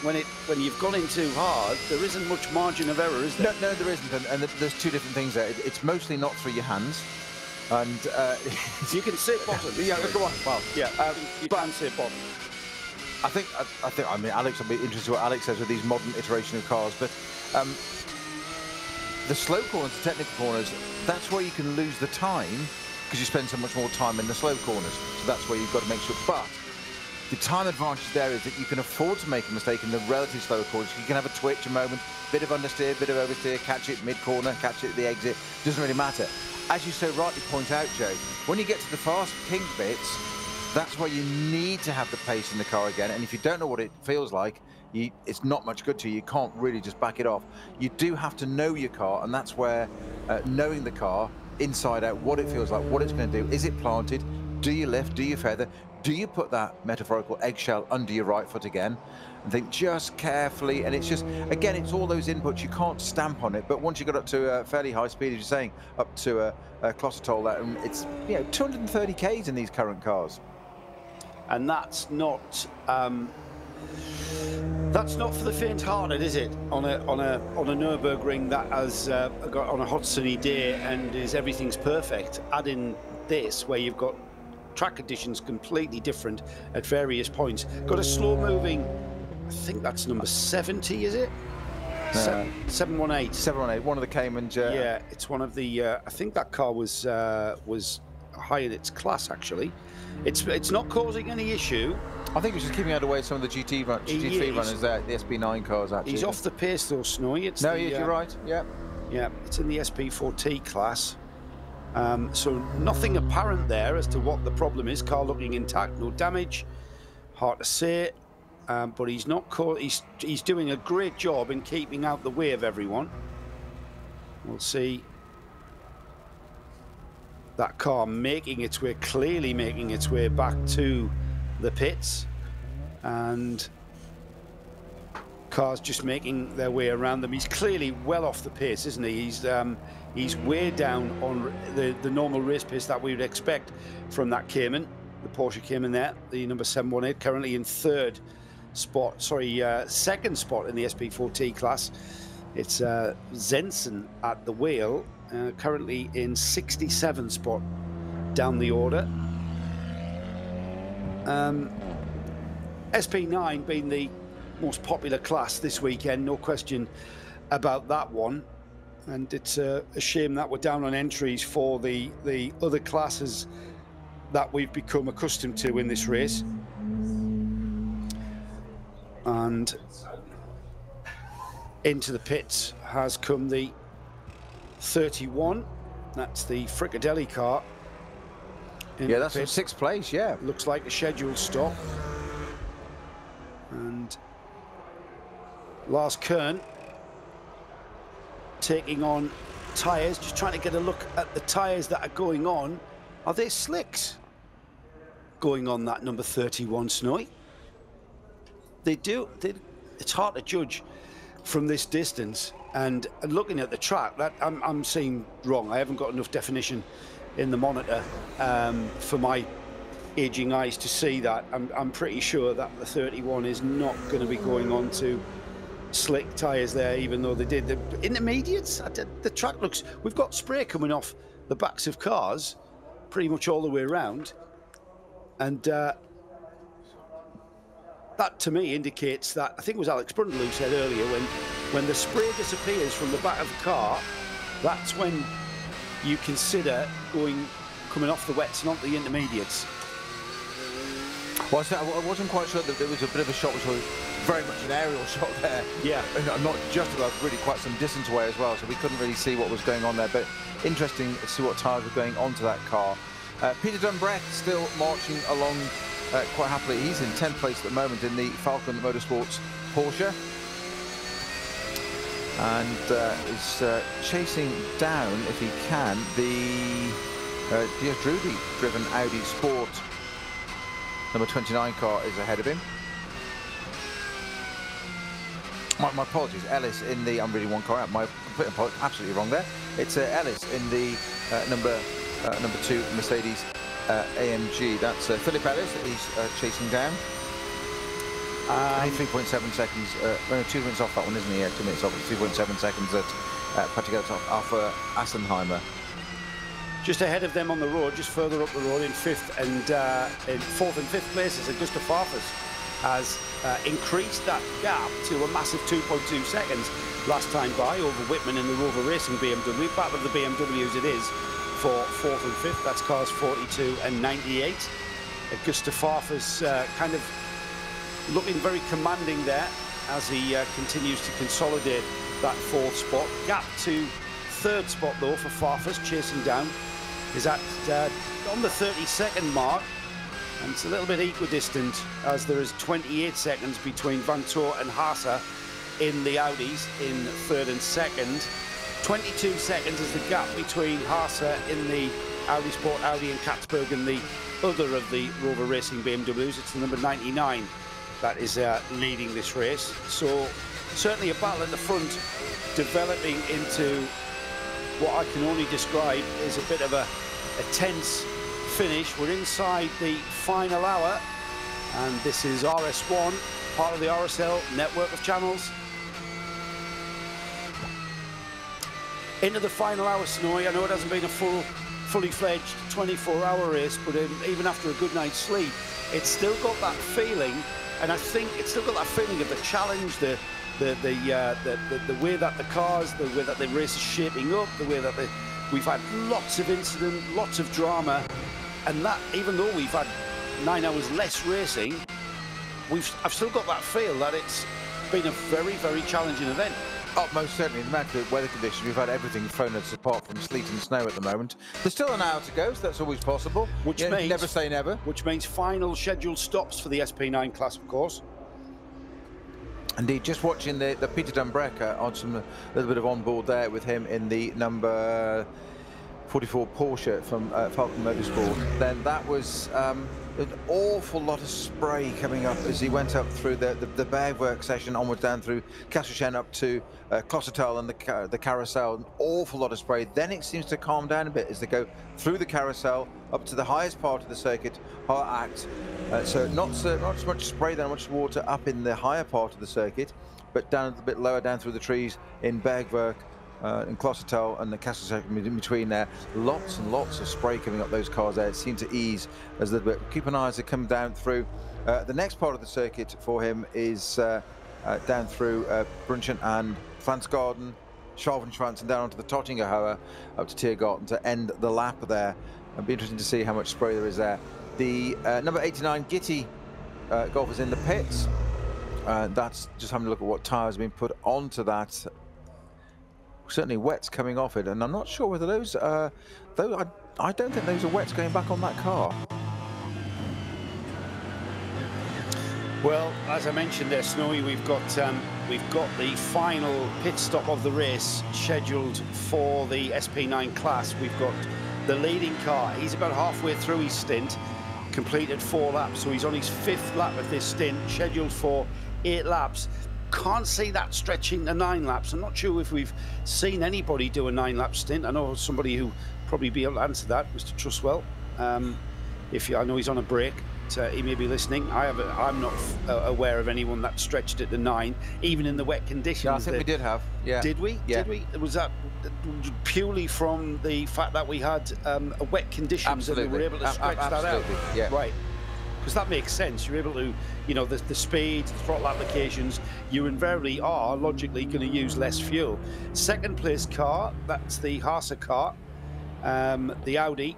when you've gone in too hard, there isn't much margin of error, is there? No, there isn't. And there's two different things there. It's mostly not through your hands. And you can sit bottom. Yeah, go on. Well, yeah, you can sit bottom. I mean, Alex, I'll be interested what Alex says with these modern iteration of cars, but the slow corners, the technical corners, that's where you can lose the time because you spend so much more time in the slow corners. So that's where you've got to make sure. But the time advantage there is that you can afford to make a mistake in the relatively slower corners. You can have a twitch, a moment, bit of understeer, bit of oversteer, catch it mid-corner, catch it at the exit. Doesn't really matter. As you so rightly point out, Joe, when you get to the fast kink bits, that's where you need to have the pace in the car again. And if you don't know what it feels like, it's not much good to you. You can't really just back it off. You do have to know your car, and that's where knowing the car inside out, what it feels like, what it's going to do. Is it planted? Do you lift? Do you feather? Do you put that metaphorical eggshell under your right foot again? And think just carefully. And it's just, again, it's all those inputs. You can't stamp on it. But once you got up to fairly high speed, as you're saying, up to Klostertal, it's 230 Ks in these current cars. And that's not for the faint-hearted, is it? On a Nürburgring that has got on a hot sunny day and everything's perfect. Add in this where you've got track conditions completely different at various points. Got a slow-moving, I think that's number 70, is it? 718. 718. One of the Caymans. Yeah, it's one of the. I think that car was high in its class actually. It's not causing any issue. I think he's just keeping out of the way of some of the GT3 runners there, the SP9 cars actually. He's off the pace though, Snowy. You're right. Yeah. Yeah, it's in the SP4T class. So nothing apparent there as to what the problem is. Car looking intact, no damage. Hard to say, but he's not caught. He's doing a great job in keeping out the way of everyone. We'll see. That car clearly making its way back to the pits, and cars just making their way around them. He's clearly well off the pace, isn't he? He's way down on the normal race pace that we would expect from that Cayman, the Porsche Cayman there, the number 718, currently in 3rd spot, sorry, second spot in the SP4T class. It's Zensen at the wheel, currently in 67 spot down the order. SP9 being the most popular class this weekend, no question about that one. And it's a shame that we're down on entries for the other classes that we've become accustomed to in this race. And into the pits has come the 31. That's the Frickadelli car. Yeah, that's in sixth place, yeah. Looks like a scheduled stop. And Lars Kern taking on tyres, just trying to get a look at the tyres that are going on. Are they slicks going on that number 31, Snowy? It's hard to judge from this distance, and looking at the track, that I'm seeing wrong. I haven't got enough definition in the monitor for my aging eyes to see that. I'm pretty sure that the 31 is not going to be going on to slick tyres there, even though they did the intermediates. The track looks, we've got spray coming off the backs of cars pretty much all the way around, and that to me indicates that, I think it was Alex Brundle who said earlier, when the spray disappears from the back of the car, that's when you consider coming off the wets, not the intermediates. Well, I wasn't quite sure that there was a bit of a shot, which was very much an aerial shot there. Yeah. And not just about, really quite some distance away as well, so we couldn't really see what was going on there. But interesting to see what tyres were going onto that car. Peter Dunbrecht still marching along quite happily. He's in 10th place at the moment in the Falcon Motorsports Porsche. And is chasing down, if he can, the Diaz Drudy driven Audi Sport number 29 car is ahead of him. My apologies, Ellis in the, I'm reading one car out, my absolutely wrong there. It's Ellis in the number 2 Mercedes AMG. That's Philip Ellis that he's chasing down. 3.7 seconds, 2 minutes off that one, isn't he? Yeah, 2 minutes off, 3.7 seconds at Patrick Alpha Assenheimer. Just ahead of them on the road, just further up the road in 5th and in 4th and 5th places, Augusta Farfus has increased that gap to a massive 2.2 seconds last time by over Whitman in the Rover Racing BMW. Battle of the BMWs it is for 4th and 5th. That's cars 42 and 98. Augusta Farfus kind of looking very commanding there as he continues to consolidate that 4th spot. Gap to 3rd spot though for Farfus, chasing down, is at on the 32nd mark, and it's a little bit equidistant as there is 28 seconds between Van Toor and Haase in the Audis in 3rd and 2nd. 22 seconds is the gap between Haase in the Audi Sport Audi and Katzberg and the other of the Rover Racing BMWs. It's the number 99 that is leading this race. So certainly a battle at the front developing into what I can only describe as a bit of a tense finish. We're inside the final hour, and this is RS1, part of the RSL network of channels. Into the final hour, Snowy. I know it hasn't been a fully fledged 24-hour race, but even after a good night's sleep, it's still got that feeling, and I think it's still got that feeling of the challenge, the way that the cars, the way that the race is shaping up, the way that we've had lots of incident, lots of drama, and that even though we've had 9 hours less racing, I've still got that feel that it's been a very, very challenging event. Oh, most certainly. No matter the weather conditions, we've had everything thrown at us apart from sleet and snow at the moment. There's still an hour to go, so that's always possible. Which means never say never. Which means final scheduled stops for the SP9 class, of course. Indeed, just watching the Peter Dunbrecht on a little bit of on board there with him in the number 44 Porsche from Falcon Motorsport. Then that was an awful lot of spray coming up as he went up through the Bergwerk section, onwards down through Kasselchen up to Klosttertal and the carousel. An awful lot of spray. Then it seems to calm down a bit as they go through the carousel up to the highest part of the circuit, ADAC. So not so much spray, then much water up in the higher part of the circuit, but down a bit lower down through the trees in Bergwerk. In Klosttertal and the castle section in between there, lots and lots of spray coming up those cars there. It seemed to ease as a little bit. Keep an eye as they come down through. The next part of the circuit for him is down through Brunchen and Flansgarden, Scharfenschwanz, and down onto the Tottingerhöhe up to Tiergarten to end the lap there. It'll be interesting to see how much spray there is there. The number 89 Gitti golf is in the pits. That's just having a look at what tyres have been put onto that. Certainly wets coming off it, and I'm not sure whether those I don't think those are wets going back on that car. Well, as I mentioned there, Snowy, we've got the final pit stop of the race scheduled for the SP9 class. We've got the leading car. He's about halfway through his stint, completed 4 laps, so he's on his 5th lap of this stint, scheduled for 8 laps. Can't see that stretching to 9 laps. I'm not sure if we've seen anybody do a 9-lap stint. I know somebody who probably be able to answer that, Mr. Truswell. I know he's on a break, he may be listening. I'm not aware of anyone that stretched it to 9, even in the wet conditions. Yeah, I think we did have. Yeah. Did we? Yeah. Did we? Was that purely from the fact that we had wet conditions? Absolutely. And we were able to stretch that out? Yeah. Right. Because that makes sense. You're able to, you know, the speed, the throttle applications, you invariably are logically going to use less fuel. Second place car, that's the Haase car, the Audi.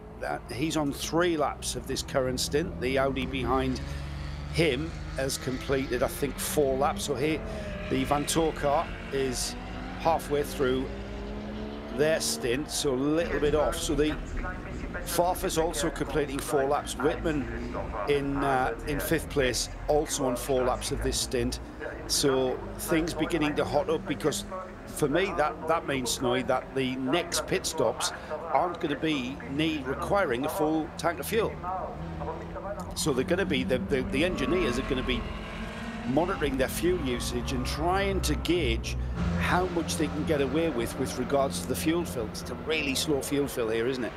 He's on 3 laps of this current stint. The Audi behind him has completed, I think, 4 laps. So here, the Vanthoor car is halfway through their stint, so a little bit off. So the Farfus also completing 4 laps. Whitman in 5th place, also on 4 laps of this stint. So things beginning to hot up, because for me that means, Snowy, that the next pit stops aren't going to be requiring a full tank of fuel. So they're going to be the engineers are going to be monitoring their fuel usage and trying to gauge how much they can get away with regards to the fuel fill. It's a really slow fuel fill here, isn't it?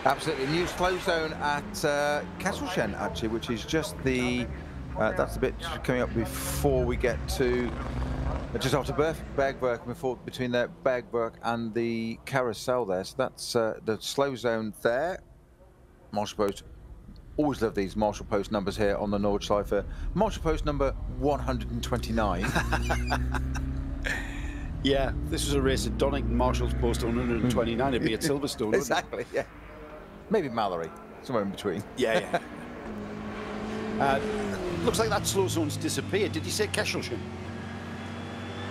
Absolutely. New slow zone at Kasselchen, actually, which is just the that's the bit coming up before we get to just after Bergwerk, between the Bergwerk and the carousel there. So that's the slow zone there. Marshal Post. Always love these Marshal Post numbers here on the Nordschleife. Marshal Post number 129. Yeah, this was a race at Donington. Marshall's Post 129. It'd be at Silverstone. Exactly, yeah. Maybe Mallory, somewhere in between. Yeah, yeah. Looks like that slow zone's disappeared. Did you say Kasselchen?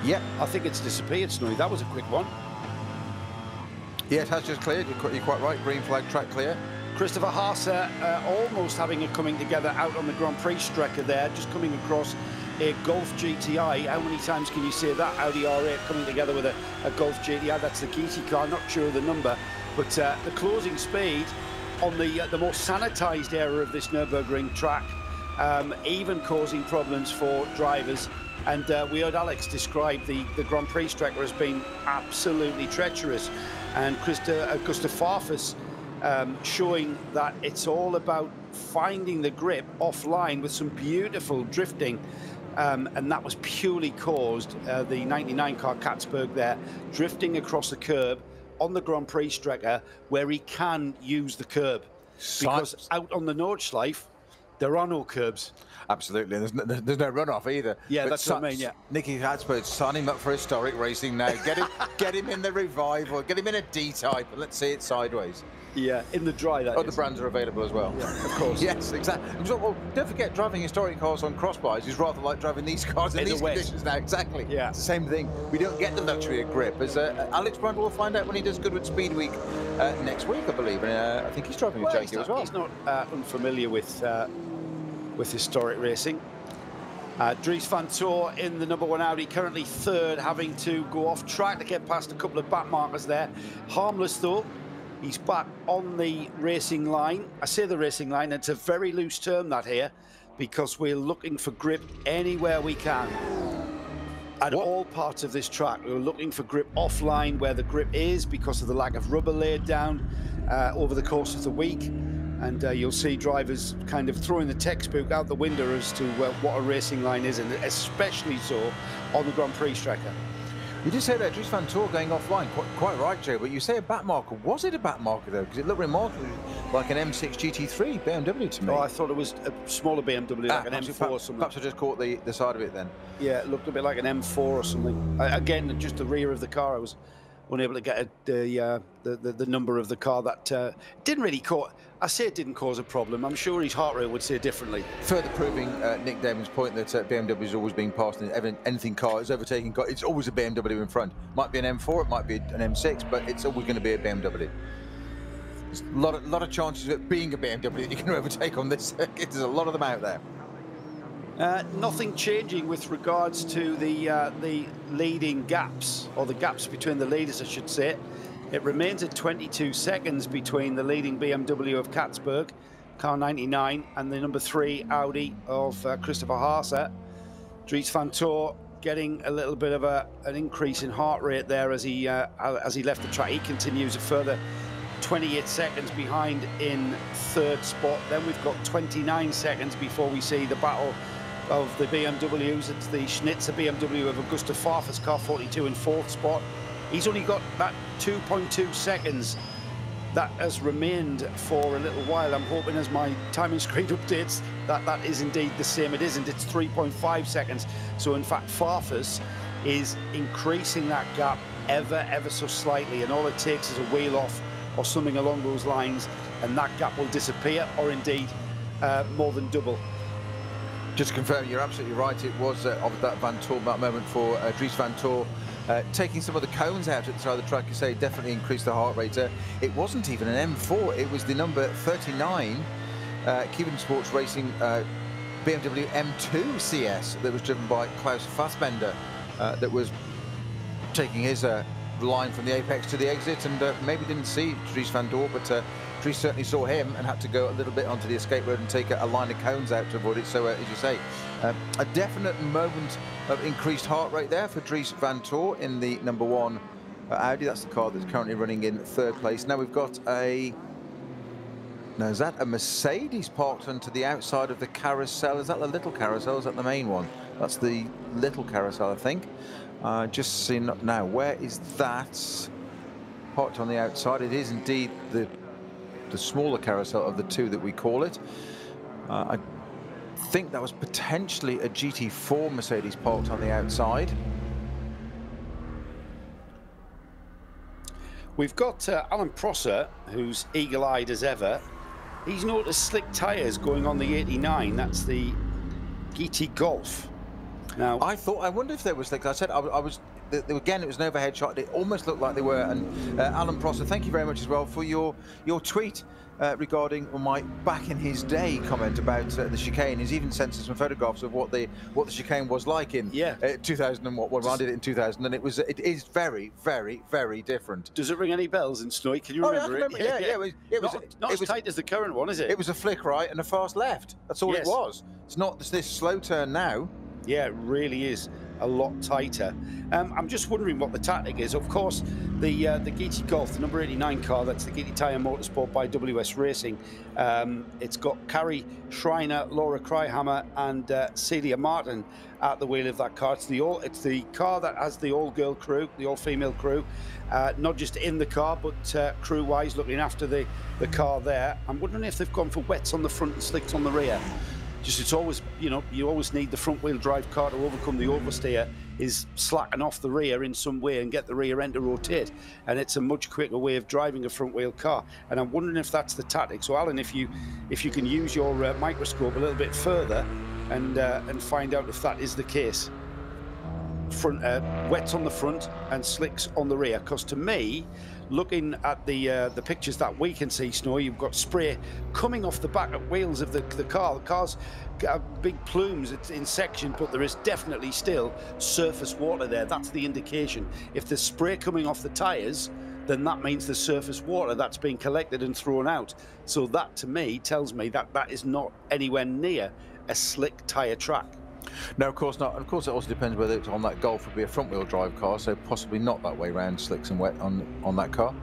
Yeah. I think it's disappeared, Snowy. That was a quick one. Yeah, it has just cleared. You're quite right. Green flag track clear. Christopher Haase almost having a coming together out on the Grand Prix Strecker there, just coming across a Golf GTI. How many times can you say that? Audi R8 coming together with a Golf GTI. That's the Gitti car, not sure of the number. But the closing speed on the more sanitised area of this Nürburgring track, even causing problems for drivers. And we heard Alex describe the Grand Prix Strecker as being absolutely treacherous. And Gustav Farfus showing that it's all about finding the grip offline with some beautiful drifting. And that was purely caused, the 99 car Katzberg there, drifting across the curb on the Grand Prix Strecker where he can use the curb. Because out on the Nordschleife, there are no curbs. Absolutely, there's no runoff either. Yeah, but that's what I mean, yeah. Nicky Katzberg, sign him up for historic racing now. Get him in the revival, get him in a D-type, and let's see it sideways. Yeah, in the dry, that Other brands are available as well. Yeah, of course. Yes, exactly. Well, don't forget, driving historic cars on crossbars is rather like driving these cars in these conditions now. Exactly. Yeah. It's the same thing. We don't get the luxury of grip. As Alex Brundle will find out when he does Goodwood Speed Week next week, I believe. And I think he's driving a Jaguar as well. He's not unfamiliar with historic racing. Dries Vanthoor in the #1 Audi, currently 3rd, having to go off track to get past a couple of back markers there. Harmless though. He's back on the racing line. I say the racing line, it's a very loose term that here, because we're looking for grip anywhere we can. At all parts of this track, we're looking for grip offline where the grip is because of the lack of rubber laid down over the course of the week. And you'll see drivers kind of throwing the textbook out the window as to what a racing line is, and especially so on the Grand Prix tracker. You did say that Dries van Tor going offline, quite right, Joe, but you say a back marker. Was it a back marker, though? Because it looked remarkably like an M6 GT3 BMW to me. Oh, I thought it was a smaller BMW, like an M4 or something. Perhaps I just caught the side of it then. Yeah, it looked a bit like an M4 or something. Again, just the rear of the car, I was unable to get the number of the car. That didn't really cause. I say it didn't cause a problem. I'm sure his heart rate would say differently. Further proving Nick Damon's point that BMW is always being passed in anything car is overtaking car. It's always a BMW in front. Might be an M4, it might be an M6, but it's always going to be a BMW. There's a lot of chances of it being a BMW that you can overtake on this circuit. There's a lot of them out there. Nothing changing with regards to the leading gaps, or the gaps between the leaders, I should say. It remains at 22 seconds between the leading BMW of Katzberg, car 99, and the number 3 Audi of Christopher Haase. Dries van Tor getting a little bit of an increase in heart rate there as he left the track. He continues a further 28 seconds behind in 3rd spot. Then we've got 29 seconds before we see the battle of the BMWs. It's the Schnitzer BMW of Augusta Farfus, car 42 in 4th spot. He's only got that 2.2 seconds that has remained for a little while. I'm hoping as my timing screen updates that is indeed the same. It isn't, it's 3.5 seconds. So in fact, Farfus is increasing that gap ever so slightly, and all it takes is a wheel off or something along those lines, and that gap will disappear, or indeed more than double. Just to confirm, you're absolutely right. It was of that Van Tor, that moment for Dries van Tor. Taking some of the cones out at the side of the track, you say, definitely increased the heart rate. It wasn't even an M4, it was the number 39 Cuban Sports Racing BMW M2 CS that was driven by Klaus Fassbender that was taking his line from the apex to the exit, and maybe didn't see Dries van Tor, but Dries certainly saw him and had to go a little bit onto the escape road and take a line of cones out to avoid it. So as you say, a definite moment of increased heart rate there for Dries van Tor in the number 1 Audi. That's the car that's currently running in 3rd place. Now we've got now is that a Mercedes parked onto the outside of the carousel? Is that the little carousel? Is that the main one? That's the little carousel, I think. Just seeing now, where is that parked on the outside? It is indeed the smaller carousel of the two that we call it. I think that was potentially a GT4 Mercedes parked on the outside. We've got Alan Prosser, who's eagle-eyed as ever. He's noticed slick tyres going on the 89. That's the GT Golf. Now, I wonder if there was slick. I said I was. Again, it was an overhead shot. It almost looked like they were. And Alan Prosser, thank you very much as well for your tweet regarding my back in his day comment about the chicane. He's even sent us some photographs of what the chicane was like in 2000 and when I did it in 2000, and it is very different. Does it ring any bells in Snowy? Can you remember it? Yeah, it was not as tight as the current one, is it? It was a flick right and a fast left. That's all it was. It's not this slow turn now. Yeah, it really is a lot tighter. I'm just wondering what the tactic is. Of course, the GT Golf, the number 89 car, that's the GT Tyre Motorsport by WS Racing. It's got Carrie Schreiner, Laura Kryhammer, and Celia Martin at the wheel of that car. It's the car that has the all-girl crew, the all-female crew, not just in the car, but crew-wise, looking after the car there. I'm wondering if they've gone for wets on the front and slicks on the rear. Just, it's always, you always need the front-wheel drive car to overcome the oversteer, is slacken off the rear in some way and get the rear end to rotate. And it's a much quicker way of driving a front-wheel car. And I'm wondering if that's the tactic. So, Alan, if you can use your microscope a little bit further and find out if that is the case. Wets on the front and slicks on the rear. Because to me, looking at the pictures that we can see, Snow, you've got spray coming off the back of wheels of the car. The car's got big plumes, it's in section, but there is definitely still surface water there. That's the indication. If there's spray coming off the tyres, then that means the surface water that's being collected and thrown out. So that, to me, tells me that that is not anywhere near a slick tyre track. No, of course not. Of course, it also depends whether it's on that Golf would be a front-wheel drive car, so possibly not that way round, slicks and wet on that car.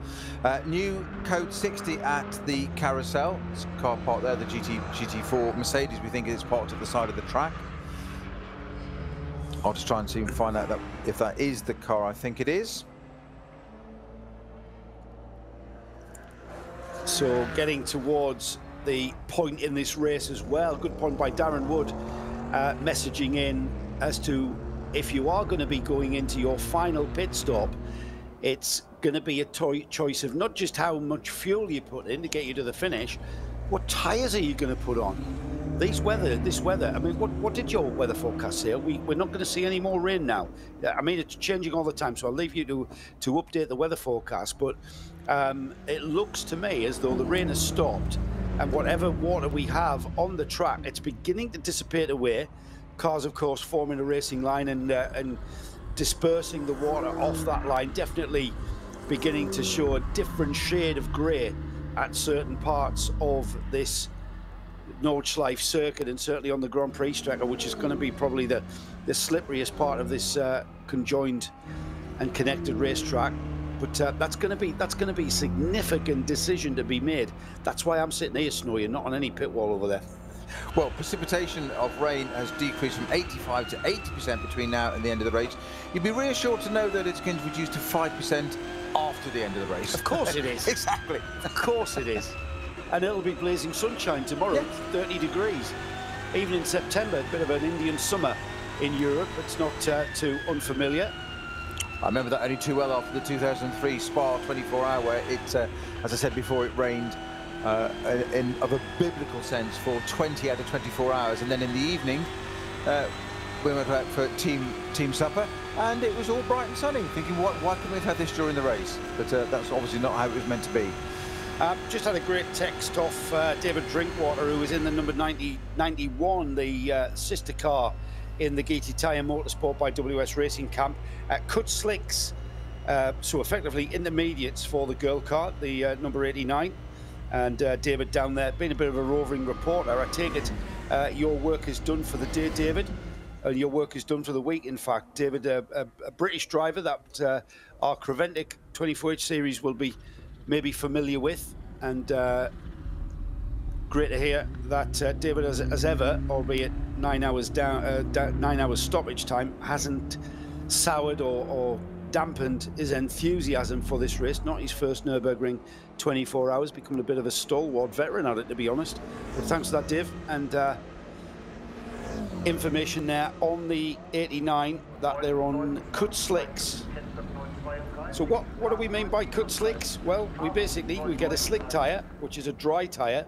New code 60 at the carousel. It's a car parked there, the GT4 Mercedes. We think it's parked at the side of the track. I'll just try and see and find out if that is the car. I think it is. So getting towards the point in this race as well. Good point by Darren Wood, messaging in as to if you are going to be going into your final pit stop, it's going to be a choice of not just how much fuel you put in to get you to the finish, what tyres are you going to put on? This weather, I mean, what did your weather forecast say? We're not going to see any more rain now. I mean, it's changing all the time, so I'll leave you to update the weather forecast, but it looks to me as though the rain has stopped, and whatever water we have on the track, it's beginning to dissipate away. Cars, of course, forming a racing line and dispersing the water off that line, definitely beginning to show a different shade of grey at certain parts of this Nordschleife circuit, and certainly on the Grand Prix track, which is going to be probably the slipperiest part of this conjoined and connected racetrack. But that's going to be a significant decision to be made. That's why I'm sitting here, Snowy, and not on any pit wall over there. Well, precipitation of rain has decreased from 85 to 80% between now and the end of the race. You'd be reassured to know that it's going to reduce to 5% after the end of the race. Of course it is. Exactly. Of course it is. And it'll be blazing sunshine tomorrow, yeah. 30 degrees. Even in September, a bit of an Indian summer in Europe. It's not too unfamiliar. I remember that only too well after the 2003 Spa 24-hour, where it, as I said before, it rained of a biblical sense for 20 out of 24 hours. And then in the evening, we went out for team supper, and it was all bright and sunny, thinking, why couldn't we have had this during the race? But that's obviously not how it was meant to be. Just had a great text off David Drinkwater, who was in the number 91, the sister car in the GT Tyre Motorsport by WS Racing Camp. Cut slicks, so effectively intermediates for the girl car, the number 89. And David down there, being a bit of a roving reporter, I take it your work is done for the day, David. Your work is done for the week, in fact. David, a British driver that our Creventic 24H series will be maybe familiar with, and great to hear that David, as ever, albeit 9 hours 9 hours stoppage time, hasn't soured or dampened his enthusiasm for this race. Not his first Nürburgring 24 hours, becoming a bit of a stalwart veteran at it, to be honest. But thanks for that, Dave. And information there on the 89 that they're on cut slicks. So what do we mean by cut slicks? Well, we get a slick tyre, which is a dry tyre,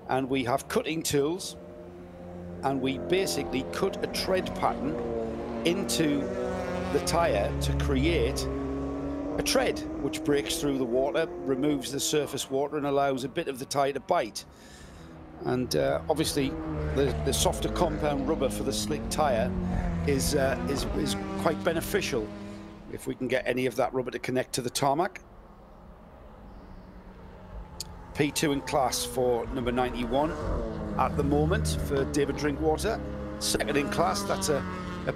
and we have cutting tools, and we basically cut a tread pattern into the tyre to create a tread which breaks through the water, removes the surface water, and allows a bit of the tyre to bite. And obviously the softer compound rubber for the slick tyre is quite beneficial if we can get any of that rubber to connect to the tarmac. P2 in class for number 91 at the moment for David Drinkwater. Second in class, that's a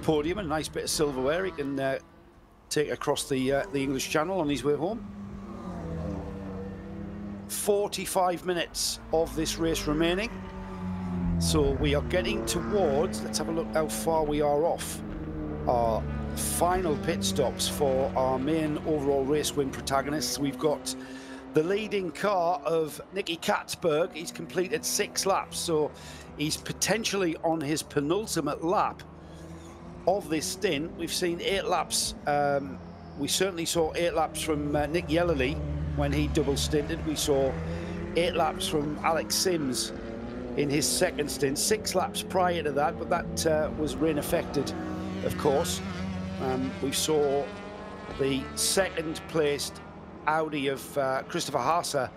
podium, a nice bit of silverware he can take across the English Channel on his way home. 45 minutes of this race remaining, so we are getting towards, let's have a look how far we are off our final pit stops for our main overall race win protagonists. We've got the leading car of Nicky Katzberg. He's completed 6 laps, so he's potentially on his penultimate lap of this stint. We've seen 8 laps. We certainly saw 8 laps from Nick Yellerly when he double stinted. We saw 8 laps from Alex Sims in his second stint, 6 laps prior to that, but that was rain affected, of course. We saw the second placed Audi of Christopher Haase.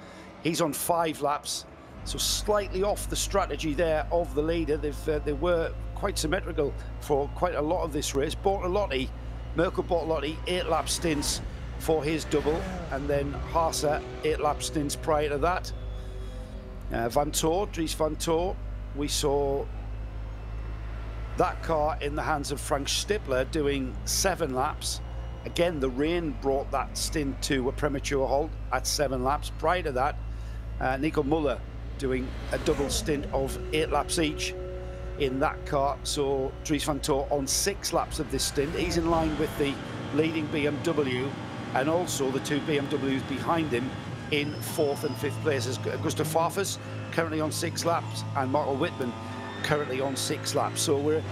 He's on 5 laps, so slightly off the strategy there of the leader. They were quite symmetrical for quite a lot of this race. Mirko Bortolotti, 8 lap stints for his double, and then Haase 8-lap stints prior to that. Dries Van Toor, we saw that car in the hands of Frank Stippler doing 7 laps. Again, the rain brought that stint to a premature halt at 7 laps. Prior to that, Nico Muller doing a double stint of 8 laps each in that car. So Dries Van Toor on 6 laps of this stint. He's in line with the leading BMW and also the 2 BMWs behind him in 4th and 5th places. Gustav Farfus currently on 6 laps and Marco Wittmann currently on 6 laps. So we're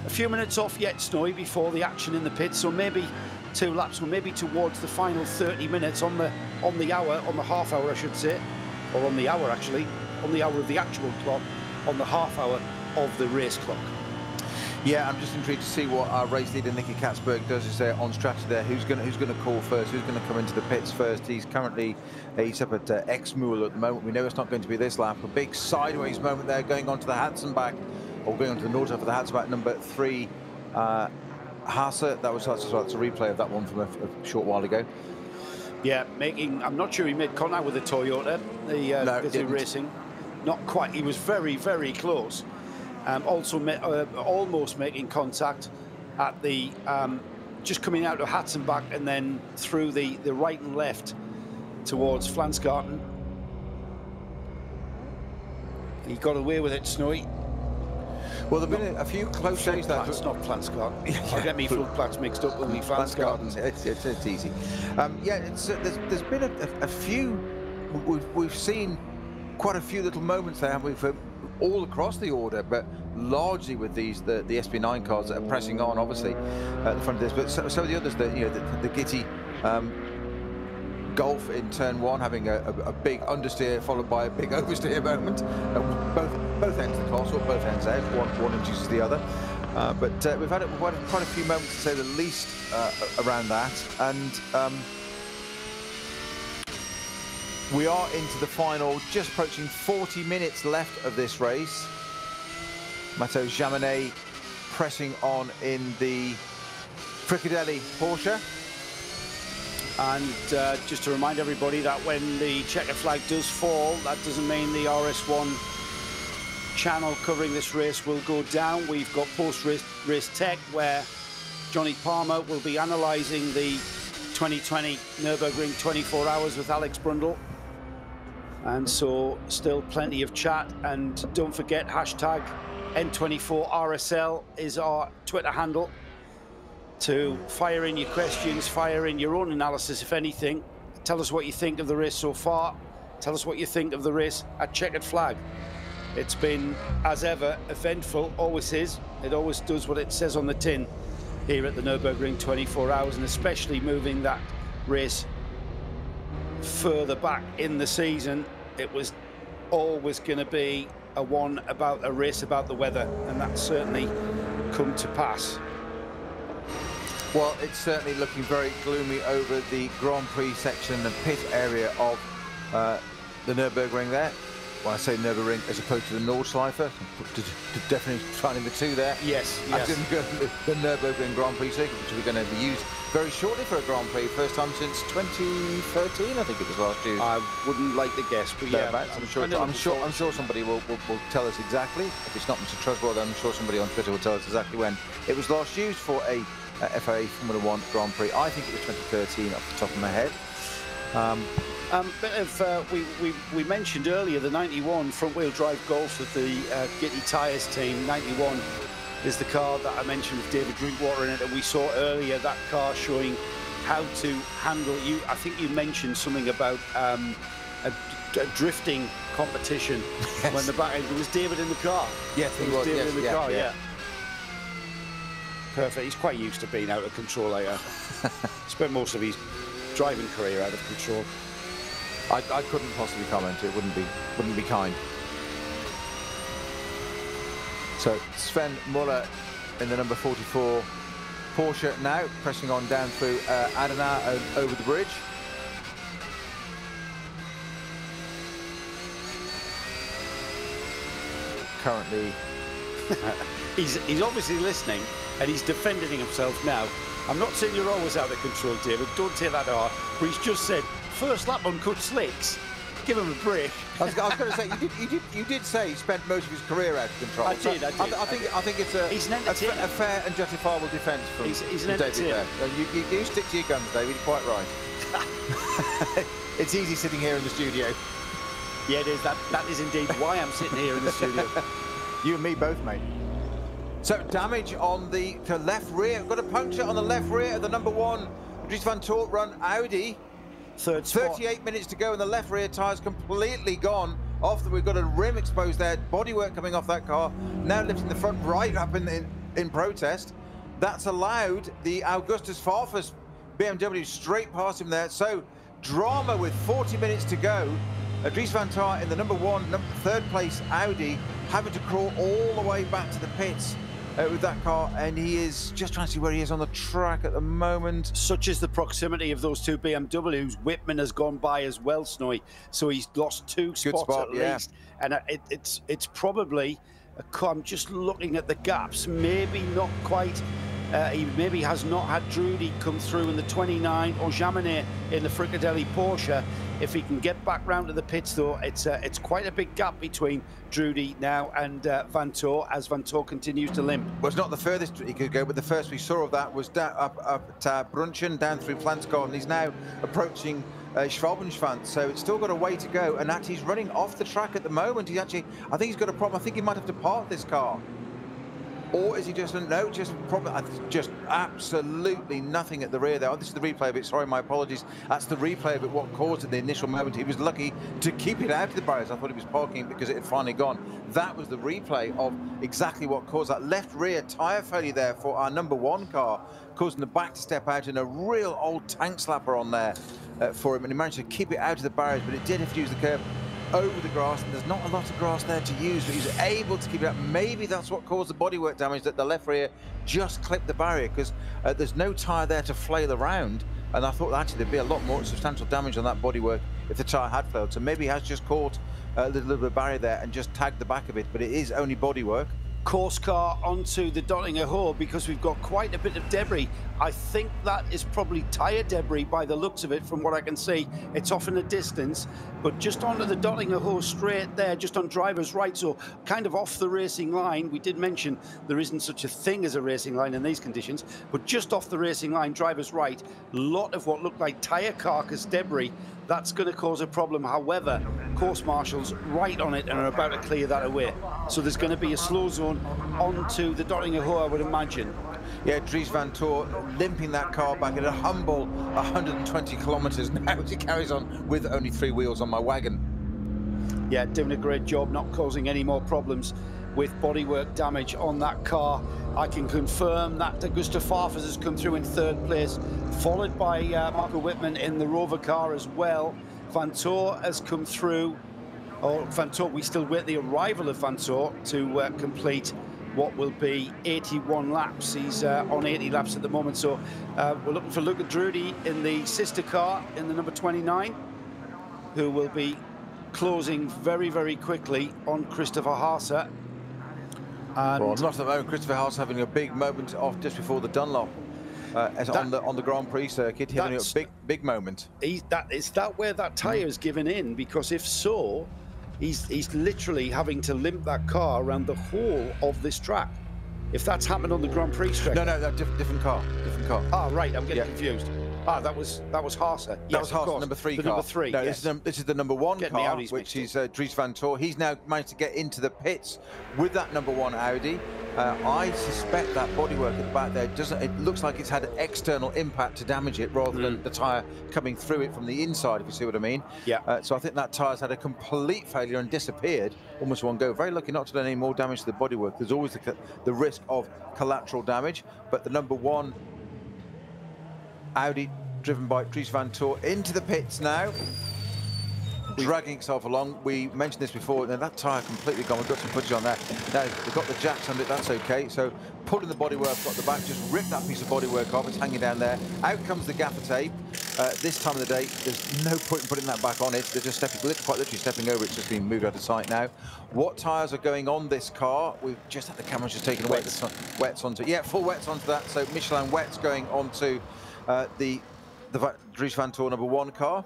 a few minutes off yet, Snowy, before the action in the pits. So maybe 2 laps, or maybe towards the final 30 minutes on the half hour, I should say, or on the hour actually, on the hour of the actual clock, on the half hour of the race clock. Yeah, I'm just intrigued to see what our race leader Nicky Katzberg does. Is there on strategy there? Who's going to call first? Who's going to come into the pits first? He's currently up at Exmoor at the moment. We know it's not going to be this lap. A big sideways moment there, going onto the Hatzenbach, or going onto the Nordhoff for the Hatzenbach, number 3. Haase, that's a replay of that one from a short while ago. Yeah, I'm not sure he made contact with the Toyota, the Racing. Not quite. He was very, very close. Also almost making contact at the just coming out of Hatzenbach and then through the right and left towards Flansgarten. He got away with it, Snowy. Well, there have been a few close days. That's not Flansgarten. I get me Flugplatz mixed up with me Flansgarten. It's easy. Yeah, there's been a few. We've seen quite a few little moments there, haven't we, for all across the order, but largely with the SP9 cars that are pressing on, obviously, at the front of this. But some of the others, the Gitti Golf in turn 1, having a big understeer followed by a big oversteer moment. Both ends of the class, or both ends out. One induces the other. But we've had quite a few moments, to say the least, around that. And we are into the final, just approaching 40 minutes left of this race. Matteo Jaminet pressing on in the Fricadelli Porsche. And just to remind everybody that when the checkered flag does fall, that doesn't mean the RS1 channel covering this race will go down. We've got post-race tech where Johnny Palmer will be analysing the 2020 Nürburgring 24 hours with Alex Brundle. And so still plenty of chat, and don't forget hashtag N24RSL is our Twitter handle to fire in your questions, fire in your own analysis if anything. Tell us what you think of the race so far. Tell us what you think of the race at checkered flag. It's been, as ever, eventful, always is. It always does what it says on the tin here at the Nürburgring 24 hours, and especially moving that race further back in the season. It was always going to be a race about the weather, and that's certainly come to pass. Well, it's certainly looking very gloomy over the Grand Prix section, the pit area of the Nürburgring there. When I say Nürburgring as opposed to the Nordschleife, definitely finding the two there. Yes. As in the Nürburgring Grand Prix circuit, which we're going to be used very shortly for a Grand Prix, first time since 2013, I think it was last year. I wouldn't like to guess, but yeah, I'm sure somebody will tell us exactly. If it's not Mr. Truswell, then I'm sure somebody on Twitter will tell us exactly when it was last used for a FIA Formula 1 Grand Prix. I think it was 2013 off the top of my head. We mentioned earlier the 91 front-wheel drive Golf with the Gitti Tyres team. 91 is the car that I mentioned with David Drinkwater in it, and we saw earlier that car showing how to handle you. I think you mentioned something about a drifting competition. Yes. When the back end was David in the car. Yes, it was David in the car. Yeah. Perfect. He's quite used to being out of control later. Spent most of his driving career out of control. I couldn't possibly comment. It wouldn't be kind. So Sven Muller in the number 44 Porsche now, pressing on down through ADAC over the bridge. Currently, he's obviously listening. and he's defending himself now. I'm not saying you're always out of control, David. Don't take that hard. But he's just said, first lap on cut slicks. Give him a break. I was going to say, you did say he spent most of his career out of control. I did. I think it's a fair and justifiable defence from he's an David there. You stick to your guns, David. You're quite right. It's easy sitting here in the studio. Yeah, it is. That is indeed why I'm sitting here in the studio. You and me both, mate. So damage on the left rear. Got a puncture on the left rear of the number 1 Dries van Toort run Audi. Third spot. 38 minutes to go, and the left rear tyre's completely gone off. We've got a rim exposed there. Bodywork coming off that car. Now lifting the front right up in protest. That's allowed the Augustus Farfus BMW straight past him there. So drama with 40 minutes to go. Dries van Toort in the number 1, third place Audi, having to crawl all the way back to the pits with that car, and he is just trying to see where he is on the track at the moment. Such is the proximity of those two BMWs. Whitman has gone by as well, Snowy, so he's lost 2 spots at least. And it's probably, I'm just looking at the gaps, maybe not quite. He maybe has not had Drudy come through in the 29 or Jaminet in the Fricadelli Porsche. If he can get back round to the pits, though, it's quite a big gap between Drudy now and Van Toort as Van Toort continues to limp. Well, it's not the furthest he could go, but the first we saw of that was up at Brunchen, down through Flansgård, and he's now approaching Schwalbenschwanz, so it's still got a way to go, and actually he's running off the track at the moment. I think he's got a problem. I think he might have to park this car. Or is he just just absolutely nothing at the rear there? Oh, this is the replay of it. Sorry, my apologies. That's the replay of it, what caused it the initial moment. He was lucky to keep it out of the barriers. I thought he was parking because it had finally gone. That was the replay of exactly what caused that left rear tyre failure there for our number 1 car, causing the back to step out, and a real old tank slapper on there for him. And he managed to keep it out of the barriers, but it did have to use the curb over the grass, and there's not a lot of grass there to use, but he's able to keep it up. Maybe that's what caused the bodywork damage, that the left rear just clipped the barrier, because there's no tyre there to flail around, and I thought actually there'd be a lot more substantial damage on that bodywork if the tyre had failed. So maybe he has just caught a little bit of barrier there and just tagged the back of it, but it is only bodywork. Course car onto the Dottinger Hole because we've got quite a bit of debris. I think that is probably tyre debris by the looks of it, from what I can see. It's off in the distance, but just onto the Dottinger Hole straight there, just on driver's right, so kind of off the racing line. We did mention there isn't such a thing as a racing line in these conditions, but just off the racing line, driver's right, lot of what looked like tyre carcass debris. That's going to cause a problem. However, course marshals right on it and are about to clear that away. So there's going to be a slow zone onto the Dottinger Hole, I would imagine. Yeah, Dries van Toort limping that car back at a humble 120 kilometres now as he carries on with only 3 wheels on my wagon. Yeah, doing a great job, not causing any more problems with bodywork damage on that car. I can confirm that Augusta Farfus has come through in 3rd place, followed by Marco Whitman in the Rover car as well. Van Toort has come through. Van Toort, we still wait the arrival of Van Toort to complete what will be 81 laps. He's on 80 laps at the moment, so we're looking for Luca Drudy in the sister car in the number 29, who will be closing very, very quickly on Christopher Haase. Well, not at the moment. Christopher Haase having a big moment off just before the Dunlop on the Grand Prix circuit, having a big moment. Is that where that tyre is given in? Because if so, he's literally having to limp that car around the whole of this track. If that's happened on the Grand Prix track. No, different car. Ah, right, I'm getting confused. Ah, that was Haase. That yes, was Haase, number 3 car. Number 3. No, yes. this is the number 1 car, which is Dries van Toort. He's now managed to get into the pits with that number 1 Audi. I suspect that bodywork at the back there it looks like it's had an external impact to damage it rather than the tyre coming through it from the inside, if you see what I mean. Yeah. So I think that tyre's had a complete failure and disappeared almost one go. Very lucky not to do any more damage to the bodywork. There's always the risk of collateral damage, but the number 1 Audi, driven by Dries van Toort, into the pits now, dragging itself along. We mentioned this before, and that tyre completely gone. We've got some footage on that. Now, we've got the jacks under it, that's okay. So, pulling the bodywork at the back, just rip that piece of bodywork off, it's hanging down there. Out comes the gaffer tape. this time of the day, there's no point in putting that back on it. They're just stepping, quite literally stepping over. It's just been moved out of sight now. What tyres are going on this car? We've just had the cameras just taken away. Wets onto, yeah, full wets onto that. So Michelin wets going onto the Dries van Toor #1 car.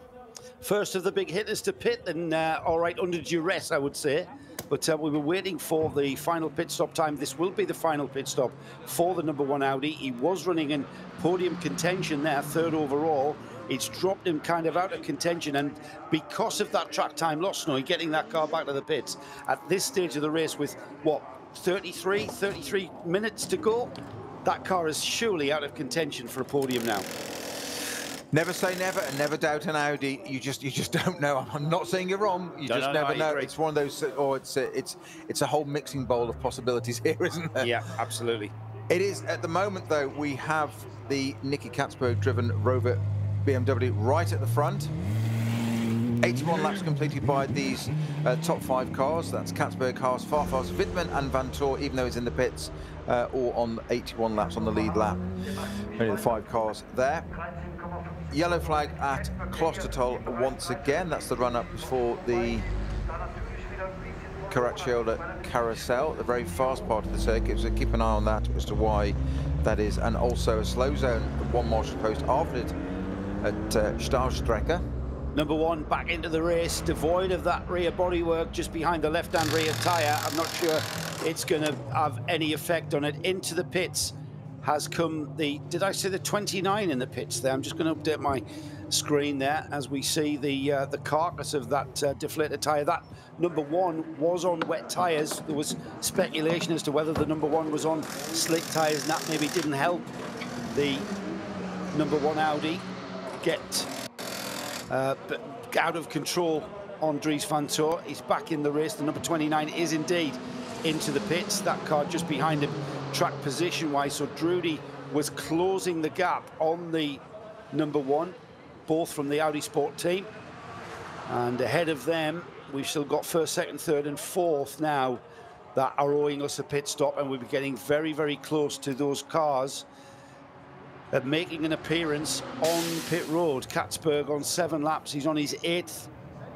First of the big hitters to pit, and all right, under duress, I would say. But we were waiting for the final pit stop time. This will be the final pit stop for the #1 Audi. He was running in podium contention there, 3rd overall. It's dropped him kind of out of contention, and because of that track time loss, getting that car back to the pits at this stage of the race with, what, 33 minutes to go, that car is surely out of contention for a podium now. Never say never, and never doubt an Audi. You just don't know. I'm not saying you're wrong. You just never know. It's one of those, or it's a whole mixing bowl of possibilities here, isn't there? Yeah, absolutely. It is at the moment, though. We have the Nicky Catsburg-driven Rover BMW right at the front. 81 laps completed by these top 5 cars. That's Catsburg, Haas, Farfars, Wittmann, and Van Toor, even though he's in the pits, all on 81 laps on the lead lap. Only the 5 cars there. Yellow flag at Klostertal once again. That's the run-up for the Caracciolo Carousel, the very fast part of the circuit. So keep an eye on that as to why that is. And also a slow zone, 1 marshal post after it at Stahlstrecke. #1 back into the race, devoid of that rear bodywork just behind the left-hand rear tyre. I'm not sure it's going to have any effect on it. Into the pits has come the, did I say the 29 in the pits there? I'm just going to update my screen there as we see the carcass of that deflated tyre. That #1 was on wet tyres. There was speculation as to whether the #1 was on slick tyres, and that maybe didn't help the #1 Audi get out of control on Dries van Toor. He's back in the race. The #29 is indeed into the pits. That car just behind him track position-wise. So Drudy was closing the gap on the #1, both from the Audi Sport team. And ahead of them, we've still got 1st, 2nd, 3rd, and 4th now that are owing us a pit stop, and we'll be getting very, very close to those cars making an appearance on pit road. Catsburg on 7 laps. He's on his 8th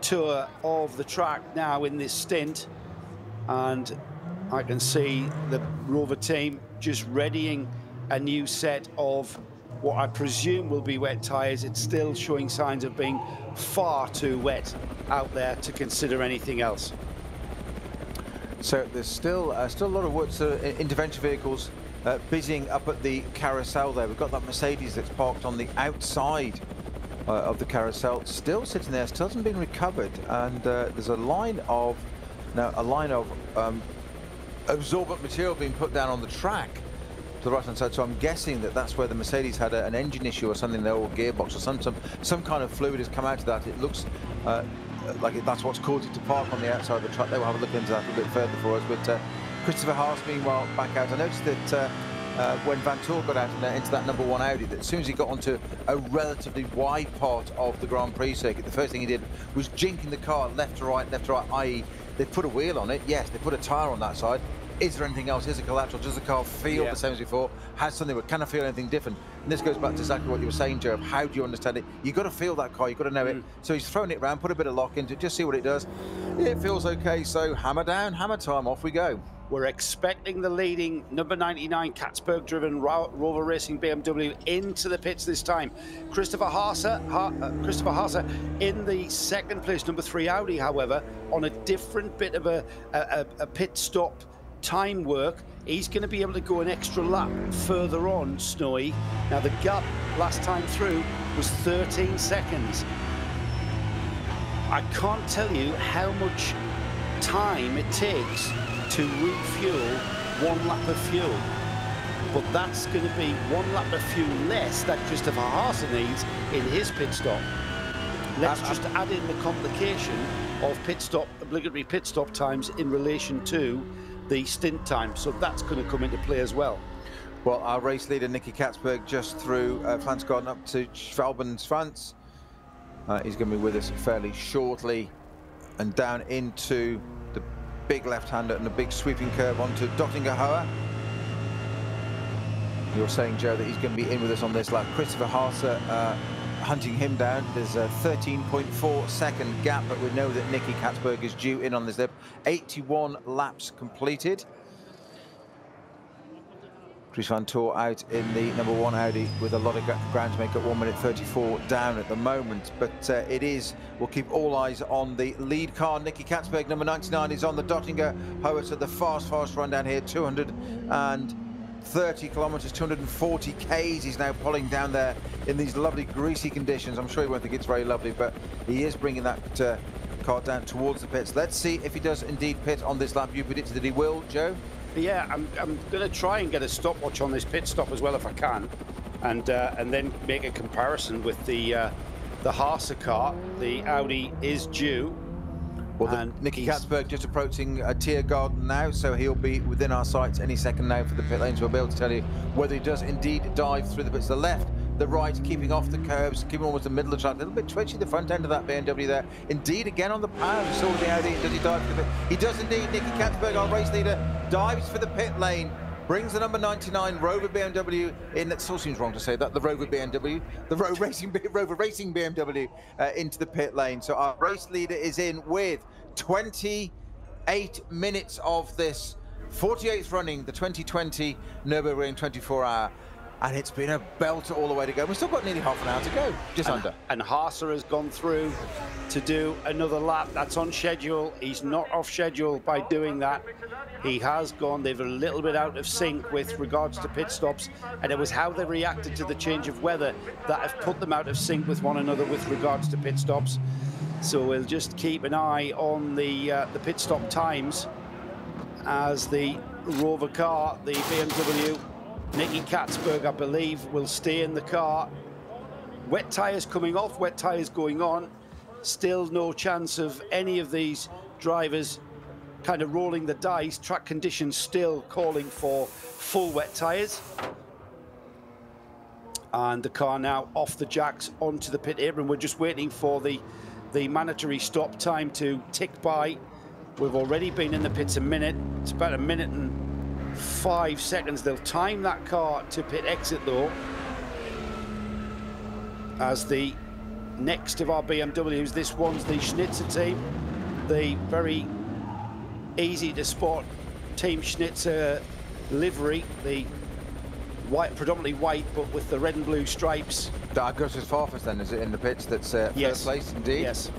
tour of the track now in this stint, and I can see the Rover team just readying a new set of what I presume will be wet tyres. It's still showing signs of being far too wet out there to consider anything else. So there's still a lot of work. So intervention vehicles busying up at the carousel there. We've got that Mercedes that's parked on the outside of the carousel, still sitting there, still hasn't been recovered. And there's a line of absorbent material being put down on the track to the right hand side. So I'm guessing that that's where the Mercedes had an engine issue or something, their old gearbox or some kind of fluid has come out of that. It looks like that's what's caused it to park on the outside of the track. They will have a look into that a bit further for us. But Christopher Haas, meanwhile, back out. I noticed that when Van Toor got out into that #1 Audi, that as soon as he got onto a relatively wide part of the Grand Prix circuit, the first thing he did was jinking the car left to right, i.e. they put a wheel on it, yes, they put a tyre on that side. Is there anything else? Is it collateral? Does the car feel the same as before? Has something, but can I feel anything different? And this goes back to exactly what you were saying, Joe. How do you understand it? You've got to feel that car, you've got to know it. So he's thrown it around, put a bit of lock into it, just see what it does. It feels okay, so hammer down, hammer time, off we go. We're expecting the leading #99 Catsburg-driven Rover Racing BMW into the pits this time. Christopher Haase in the 2nd place, #3 Audi, however, on a different bit of a pit stop time work. He's going to be able to go an extra lap further on, Snowy. Now, the gap last time through was 13 seconds. I can't tell you how much time it takes to refuel 1 lap of fuel, but that's going to be 1 lap of fuel less that Christopher Haase needs in his pit stop. Let's just add in the complication of obligatory pit stop times in relation to the stint time, so that's going to come into play as well. Well, our race leader Nicky Catsburg just through Flansgarden up to Schwalben-Schwanz. He's going to be with us fairly shortly, and down into the big left-hander and a big sweeping curve onto Dottingerhohe. You're saying, Joe, that he's going to be in with us on this lap. Christopher Haase hunting him down. There's a 13.4 second gap, but we know that Nicky Katzberg is due in on this lap. 81 laps completed. Chris Van Toor out in the number 1 Audi with a lot of ground to make at 1:34 down at the moment. But we'll keep all eyes on the lead car. Nicky Katzberg, number 99, is on the Dottinger Hohet at the fast run down here, 230 kilometres, 240 Ks. He's now pulling down there in these lovely greasy conditions. I'm sure he won't think it's very lovely, but he is bringing that car down towards the pits. Let's see if he does indeed pit on this lap. You predicted that he will, Joe? Yeah, I'm going to try and get a stopwatch on this pit stop as well if I can, and then make a comparison with the Haase car. The Audi is due. Well, Nicky Katzberg just approaching Tiergarten now, so he'll be within our sights any second now for the pit lanes. We'll be able to tell you whether he does indeed dive through the pits. The left, the right, keeping off the curbs, keeping almost the middle of the track. A little bit twitchy, the front end of that BMW there. Indeed, again on the power. We saw the Audi. Does he dive for the pit? He does indeed. Nicky Katzberg, our race leader, dives for the pit lane. Brings the number 99 Rover BMW in. That still seems wrong to say that. The Rover BMW, the Rover Racing BMW into the pit lane. So our race leader is in with 28 minutes of this 48th running, the 2020 Nürburgring 24-hour. And it's been a belter all the way to go. We've still got nearly half an hour to go, just under. And Haase has gone through to do another lap. That's on schedule. He's not off schedule by doing that. He has gone. They're a little bit out of sync with regards to pit stops, and it was how they reacted to the change of weather that have put them out of sync with one another with regards to pit stops. So we'll just keep an eye on the pit stop times as the Rover car, the BMW, Nicky Katzberg, I believe, will stay in the car. Wet tyres coming off, wet tyres going on. Still no chance of any of these drivers kind of rolling the dice. Track conditions still calling for full wet tyres. And the car now off the jacks onto the pit apron. We're just waiting for the mandatory stop time to tick by. We've already been in the pits a minute. It's about 1 minute and 5 seconds. They'll time that car to pit exit though, as the next of our BMWs, this one's the Schnitzer team, the very easy to spot Team Schnitzer livery, the white, predominantly white, but with the red and blue stripes. Augustus Farfus then, is it in the pits? That's first place indeed. Yes.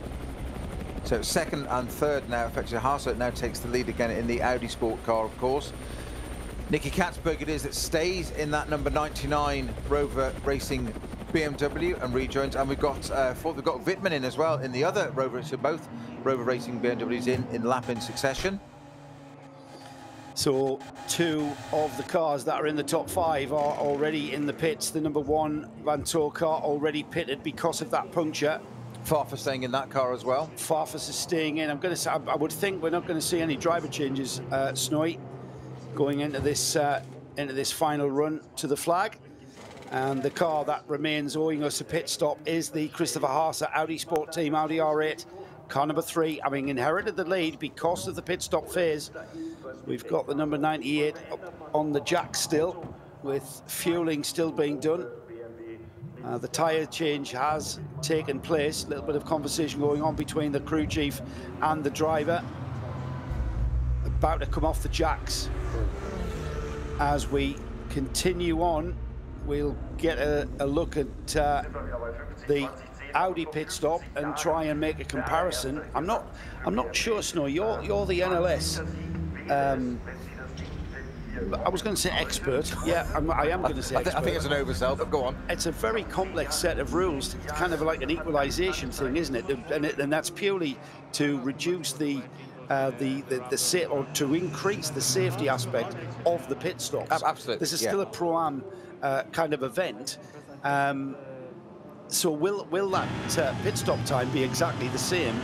So second and third now, effectively Haase now takes the lead again in the Audi Sport car, of course. Nicky Katzberg it is that stays in that number 99 Rover Racing BMW and rejoins, and we've got Wittmann in as well in the other Rover, so both Rover Racing BMWs in lap in succession. So 2 of the cars that are in the top 5 are already in the pits. The number 1 Van Toor car already pitted because of that puncture. Farfus staying in that car as well. Farfus is staying in. I would think we're not going to see any driver changes, Snowy, going into this final run to the flag. And the car that remains owing us a pit stop is the Christopher Haase Audi Sport Team Audi R8, car number 3, having inherited the lead because of the pit stop phase. We've got the number 98 on the jack still, with fueling still being done. The tyre change has taken place. A little bit of conversation going on between the crew chief and the driver. About to come off the jacks. As we continue on, we'll get a look at the Audi pit stop and try and make a comparison. I'm not sure, Snow. You're the NLS. I was going to say expert. Yeah, I am going to say expert. I think it's an oversell, but go on. It's a very complex set of rules. It's kind of like an equalisation thing, isn't it? And that's purely to reduce or to increase the safety aspect of the pit stops. Absolutely. This is still a pro-am kind of event. So will that pit stop time be exactly the same,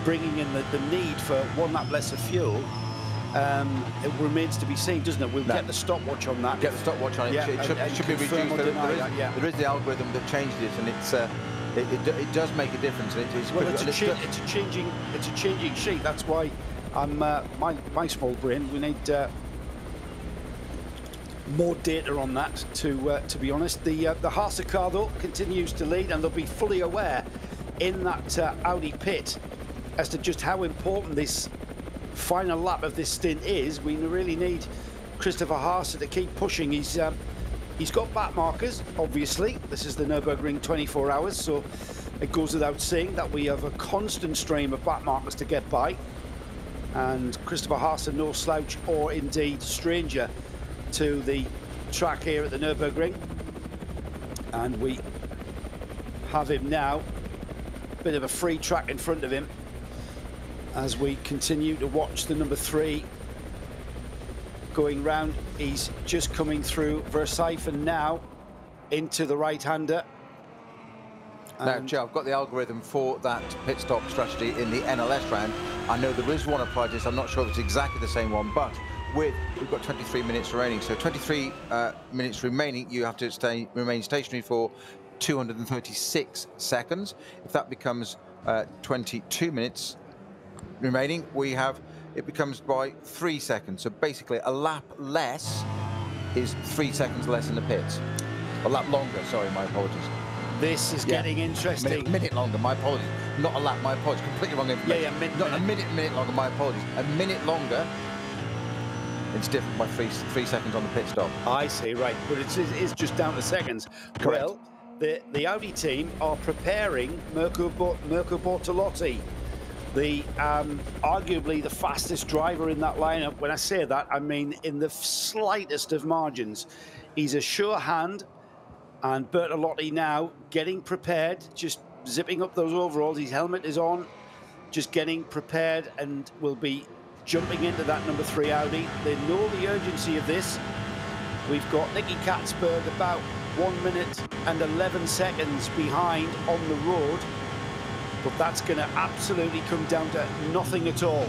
bringing in the need for 1 lap less of fuel? It remains to be seen, doesn't it? We'll get the stopwatch on that. Get the stopwatch on it. Yeah, it should be reduced. There is the algorithm that changed it, and it does make a difference. It's a changing sheet. That's why I'm my small brain. We need. more data on that, to be honest. The Haase car, though, continues to lead, and they'll be fully aware in that Audi pit as to just how important this final lap of this stint is. We really need Christopher Haase to keep pushing. He's got back markers, obviously. This is the Nürburgring 24 hours, so it goes without saying that we have a constant stream of back markers to get by. And Christopher Haase, no slouch or indeed stranger to the track here at the Nürburgring. And we have him now, bit of a free track in front of him as we continue to watch the number 3 going round. He's just coming through Versailles now into the right-hander. Now, Joe, I've got the algorithm for that pit stop strategy in the NLS round. I know there is one applied to this. I'm not sure if it's exactly the same one, but we've got 23 minutes remaining. So 23 minutes remaining, you have to remain stationary for 236 seconds. If that becomes 22 minutes remaining, it becomes by 3 seconds. So basically a lap less is 3 seconds less in the pits. A lap longer, sorry, my apologies. This is getting interesting. A minute longer, my apologies. Not a lap, my apologies. Completely wrong information. Not a minute longer, my apologies. A minute longer, it's different by three seconds on the pit stop. I see, right. But it's just down to seconds. Correct. Well, the Audi team are preparing Mirko Bortolotti, arguably the fastest driver in that lineup. When I say that, I mean in the slightest of margins. He's a sure hand. And Bertolotti now getting prepared, just zipping up those overalls. His helmet is on, just getting prepared, and will be jumping into that number 3 Audi. They know the urgency of this. We've got Nicky Katzberg about 1 minute and 11 seconds behind on the road. But that's going to absolutely come down to nothing at all.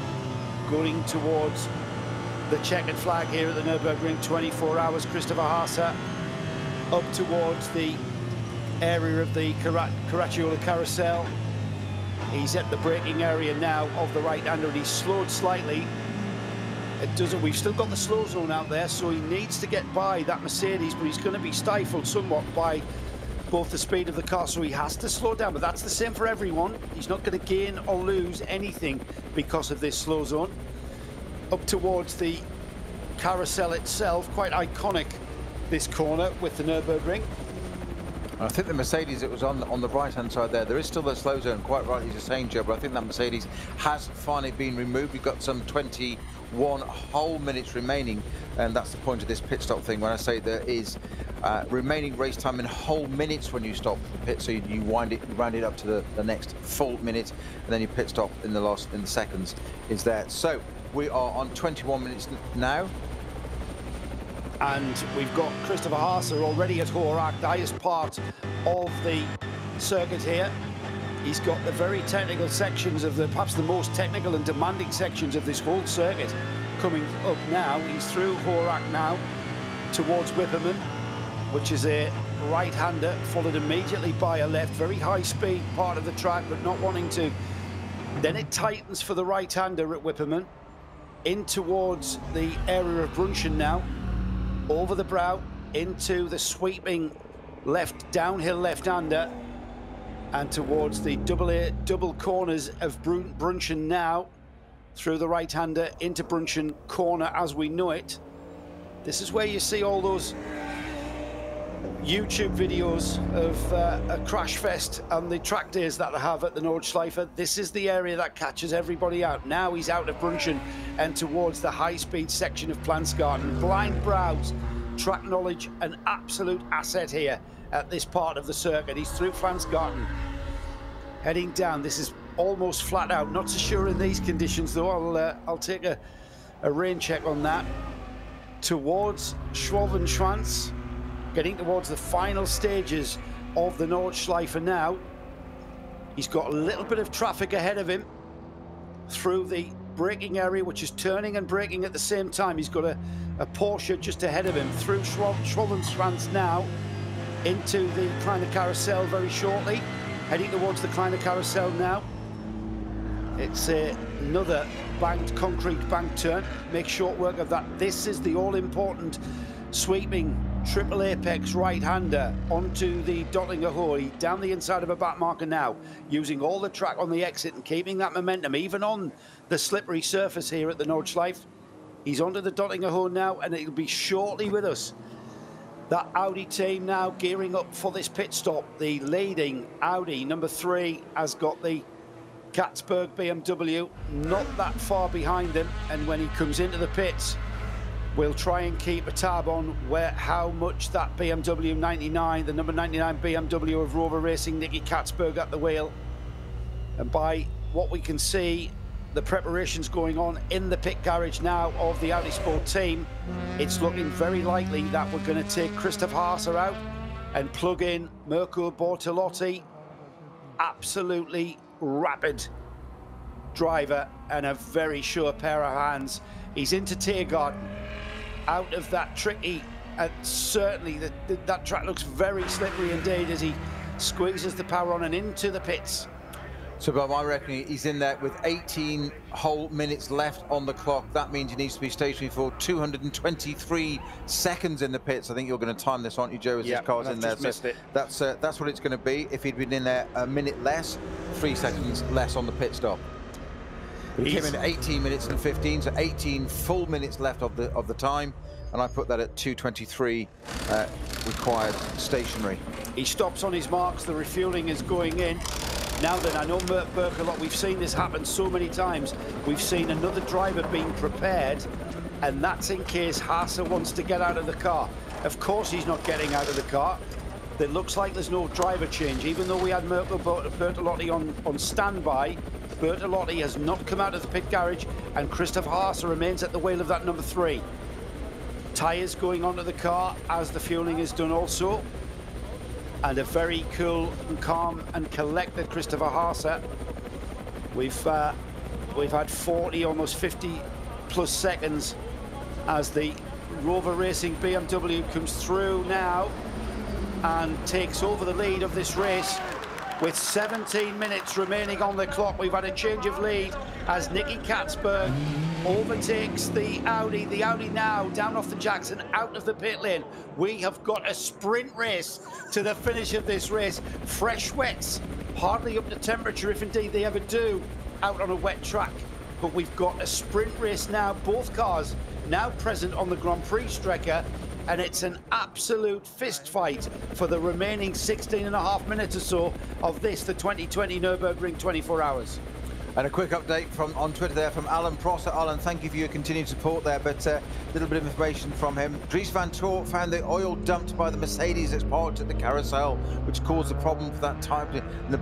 Going towards the checkered flag here at the Nürburgring, 24 hours, Christopher Haase. Up towards the area of the Caracciolo carousel. He's at the braking area now of the right-hander, and he's slowed slightly. We've still got the slow zone out there, so he needs to get by that Mercedes, but he's going to be stifled somewhat by both the speed of the car, so he has to slow down. But that's the same for everyone. He's not going to gain or lose anything because of this slow zone. Up towards the carousel itself, quite iconic, this corner with the Nürburgring. I think the Mercedes that was on the right-hand side there is still a slow zone, quite rightly you're saying, Joe, but I think that Mercedes has finally been removed. We've got some 21 whole minutes remaining, and that's the point of this pit stop thing. When I say there is remaining race time in whole minutes when you stop the pit, so you round it up to the next full minute, and then you pit stop in the seconds is there. So we are on 21 minutes now. And we've got Christopher Haase already at Horak, the highest part of the circuit here. He's got the very technical sections of perhaps the most technical and demanding sections of this whole circuit coming up now. He's through Horak now towards Wipperman, which is a right-hander, followed immediately by a left, very high-speed part of the track, but not wanting to. Then it tightens for the right-hander at Wipperman, in towards the area of Brunchen now. Over the brow into the sweeping downhill left-hander, and towards the double corners of Brunchen now, through the right-hander into Brunchen corner as we know it. This is where you see all those YouTube videos of a crash fest and the track days that they have at the Nordschleife. This is the area that catches everybody out. Now he's out of Brunchen and towards the high-speed section of Plansgarten. Blind brows, track knowledge, an absolute asset here at this part of the circuit. He's through Plansgarten, heading down. This is almost flat out. Not so sure in these conditions, though. I'll take a rain check on that. Towards Schwalbenschwanz, getting towards the final stages of the Nordschleife now. He's got a little bit of traffic ahead of him through the braking area, which is turning and braking at the same time. He's got a Porsche just ahead of him through Schwalbenschwanz now into the Kleine Carousel very shortly, heading towards the Kleine Carousel now. It's another concrete bank turn. Make short work of that. This is the all-important sweeping triple apex right-hander onto the Dottlinger Hoy, down the inside of a back marker now, using all the track on the exit and keeping that momentum, even on the slippery surface here at the Nordschleife. He's onto the Dottlinger Hoy now, and it'll be shortly with us. That Audi team now gearing up for this pit stop. The leading Audi, number 3, has got the Katzberg BMW not that far behind him, and when he comes into the pits, we'll try and keep a tab on how much that BMW 99, the number 99 BMW of Rover Racing, Nicky Katzberg at the wheel. And by what we can see, the preparations going on in the pit garage now of the Audi Sport team, it's looking very likely that we're going to take Christoph Haase out and plug in Mirko Bortolotti. Absolutely rapid driver and a very sure pair of hands. He's into Tiergarten, out of that tricky, and certainly that track looks very slippery indeed as he squeezes the power on and into the pits. So, Bob, I reckon he's in there with 18 whole minutes left on the clock. That means he needs to be stationary for 223 seconds in the pits. I think you're going to time this, aren't you, Joe, as this car's in there? So that's what it's going to be. If he'd been in there a minute less, 3 seconds less on the pit stop. He came in at 18 minutes and 15, so 18 full minutes left of the time, and I put that at 2:23 required stationary. He stops on his marks, the refueling is going in. Now then, I know Mert Berkelot, we've seen this happen so many times. We've seen another driver being prepared, and that's in case Haase wants to get out of the car. Of course he's not getting out of the car. It looks like there's no driver change, even though we had Mirko Bortolotti on standby. Bertolotti has not come out of the pit garage, and Christoph Haase remains at the wheel of that number 3. Tyres going onto the car as the fueling is done also. And a very cool and calm and collected Christopher Haase. We've had 40, almost 50 plus seconds as the Rover Racing BMW comes through now and takes over the lead of this race. With 17 minutes remaining on the clock, we've had a change of lead as Nicky Katzberg overtakes the Audi now down off the jacks and out of the pit lane. We have got a sprint race to the finish of this race. Fresh wets, hardly up to temperature, if indeed they ever do, out on a wet track. But we've got a sprint race now, both cars now present on the Grand Prix Strecker, and it's an absolute fist fight for the remaining 16.5 minutes or so of this, the 2020 Nürburgring 24 hours. And a quick update on Twitter there from Alan Prosser. Alan, thank you for your continued support there, but a little bit of information from him. Dries van Toor found the oil dumped by the Mercedes that's parked at the carousel, which caused the problem for that time.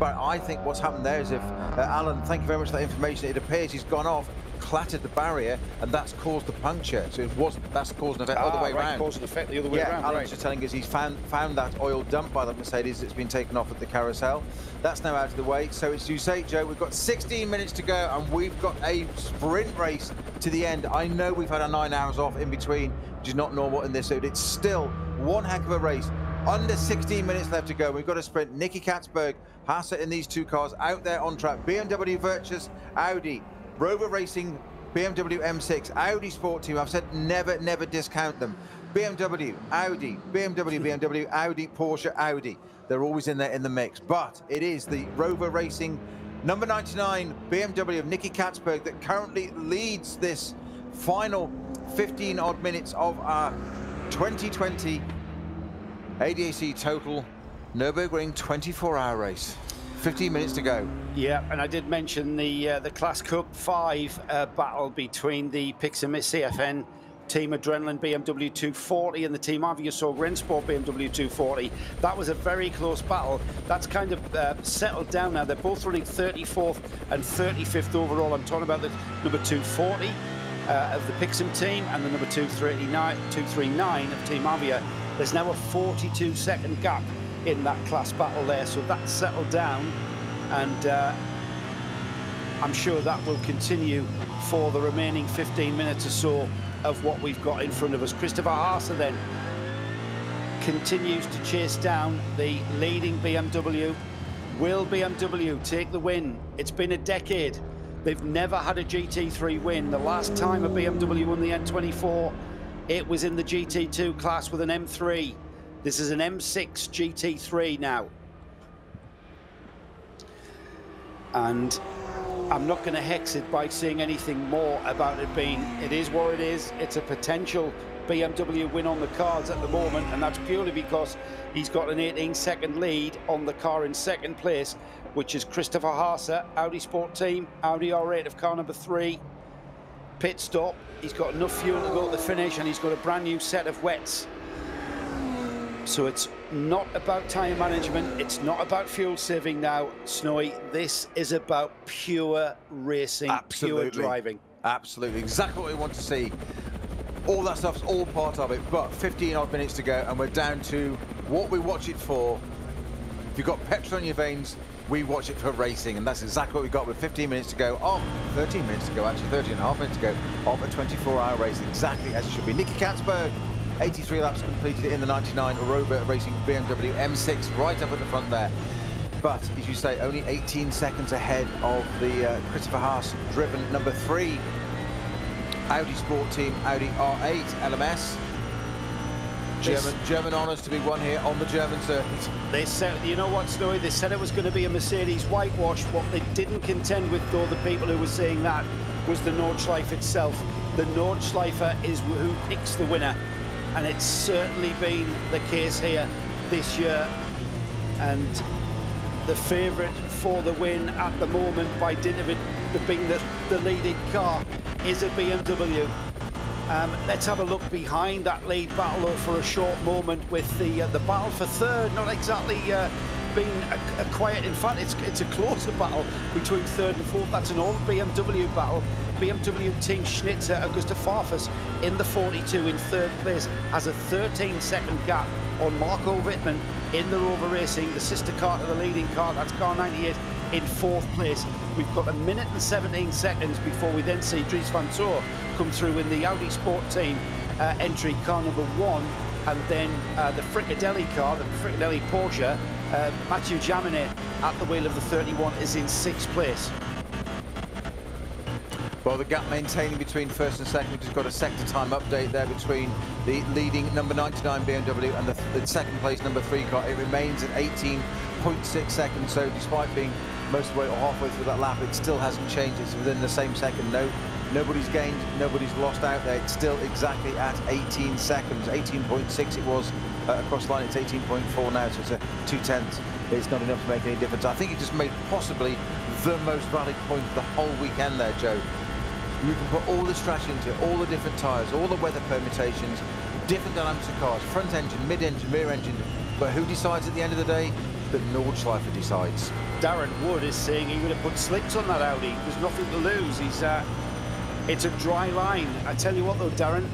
I think what's happened there is Alan, thank you very much for that information. It appears he's gone off, clattered the barrier, and that's caused the puncture. So that's caused an effect the other way around. Caused an effect the other way around. Alan's just telling us he's found that oil dumped by the Mercedes that's been taken off at the carousel. That's now out of the way. So as you say, Joe, we've got 16 minutes to go, and we've got a sprint race to the end. I know we've had our 9 hours off in between, which is not normal in this, so it's still one heck of a race. Under 16 minutes left to go. We've got a sprint. Nicky Katzberg, Haase in these two cars out there on track. BMW Virtus, Audi, Rover Racing, BMW M6, Audi Sport Team. I've said never discount them. BMW, Audi, BMW, Audi, Porsche, Audi. They're always in there in the mix. But it is the Rover Racing number 99 BMW of Nicky Katzberg that currently leads this final 15-odd minutes of our 2020 ADAC Total Nürburgring 24-hour race. 15 minutes to go. Yeah, and I did mention the Class Cup 5 battle between the Pixam CFN Team Adrenaline BMW 240 and the Team Aviasor Rennsport BMW 240. That was a very close battle. That's kind of settled down now. They're both running 34th and 35th overall. I'm talking about the number 240 of the Pixam team and the number 239 of Team Avia. There's now a 42-second gap in that class battle there, so that's settled down, and I'm sure that will continue for the remaining 15 minutes or so of what we've got in front of us. Christopher Haase then continues to chase down the leading BMW. Will BMW take the win? It's been a decade. They've never had a GT3 win. The last time a BMW won the N24 it was in the GT2 class with an M3. This is an M6 GT3 now. And I'm not going to hex it by saying anything more about it being, it is what it is. It's a potential BMW win on the cards at the moment, and that's purely because he's got an 18-second lead on the car in second place, which is Christopher Haase, Audi Sport Team, Audi R8 of car number 3. Pit stop, he's got enough fuel to go to the finish, and he's got a brand new set of wets. So it's not about tyre management, it's not about fuel saving now, Snowy. This is about pure racing, pure driving. Absolutely, exactly what we want to see. All that stuff's all part of it, but 15 odd minutes to go, and we're down to what we watch it for. If you've got petrol in your veins, we watch it for racing, and that's exactly what we got with 15 minutes to go. Oh, 13 minutes to go, actually, 13 and a half minutes to go of a 24-hour race, exactly as it should be. Nicky Katzberg, 83 laps completed in the 99 Robert Racing BMW M6, right up at the front there. But, as you say, only 18 seconds ahead of the Christopher Haase driven number 3 Audi Sport Team, Audi R8 LMS. German honours to be won here on the German circuit. They said, you know what, Snowy, they said it was going to be a Mercedes whitewash. What they didn't contend with, though, the people who were saying that, was the Nordschleife itself. The Nordschleife is who picks the winner, and it's certainly been the case here this year. And the favourite for the win at the moment, by dint of it being the leading car, is a BMW. Let's have a look behind that lead battle for a short moment with the battle for third, not exactly being a quiet. In fact, it's a closer battle between third and fourth. That's an all BMW battle. BMW Team Schnitzer, Augusta Farfus in the 42 in third place, has a 13-second gap on Marco Wittmann in the Rover Racing, the sister car to the leading car, that's car 98, in fourth place. We've got 1 minute and 17 seconds before we then see Dries van Toor come through in the Audi Sport Team entry, car number 1, and then the Fricadelli car, the Fricadelli Porsche, Mathieu Jaminet at the wheel of the 31 is in 6th place. Well, the gap maintaining between first and second. We've just got a sector time update there between the leading number 99 BMW and the second place number 3 car. It remains at 18.6 seconds, so despite being most of the way or halfway through that lap, it still hasn't changed. It's within the same second. Nobody's gained, nobody's lost out there. It's still exactly at 18 seconds. 18.6 it was across the line. It's 18.4 now, so it's a 2/10. It's not enough to make any difference. I think it just made possibly the most valid point of the whole weekend there, Joe. You can put all the strategy into it, all the different tyres, all the weather permutations, different dynamics of cars, front engine, mid-engine, rear engine. But who decides at the end of the day? The Nordschleife decides. Darren Wood is saying he's going to put slicks on that Audi. There's nothing to lose. It's a dry line. I tell you what, though, Darren,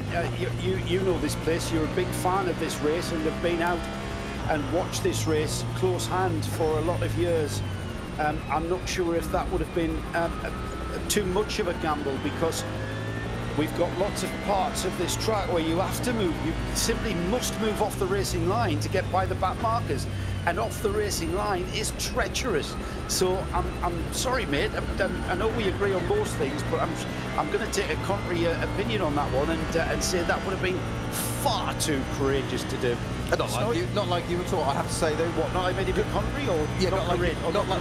you know this place. You're a big fan of this race and have been out and watched this race close hand for a lot of years. I'm not sure if that would have been too much of a gamble, because we've got lots of parts of this track where you have to move. You simply must move off the racing line to get by the back markers, and off the racing line is treacherous. So I'm sorry, mate. I know we agree on most things, but I'm going to take a contrary opinion on that one and say that would have been far too courageous to do. Not like you at all. I have to say, though, what? Not like maybe a bit contrary, or yeah, not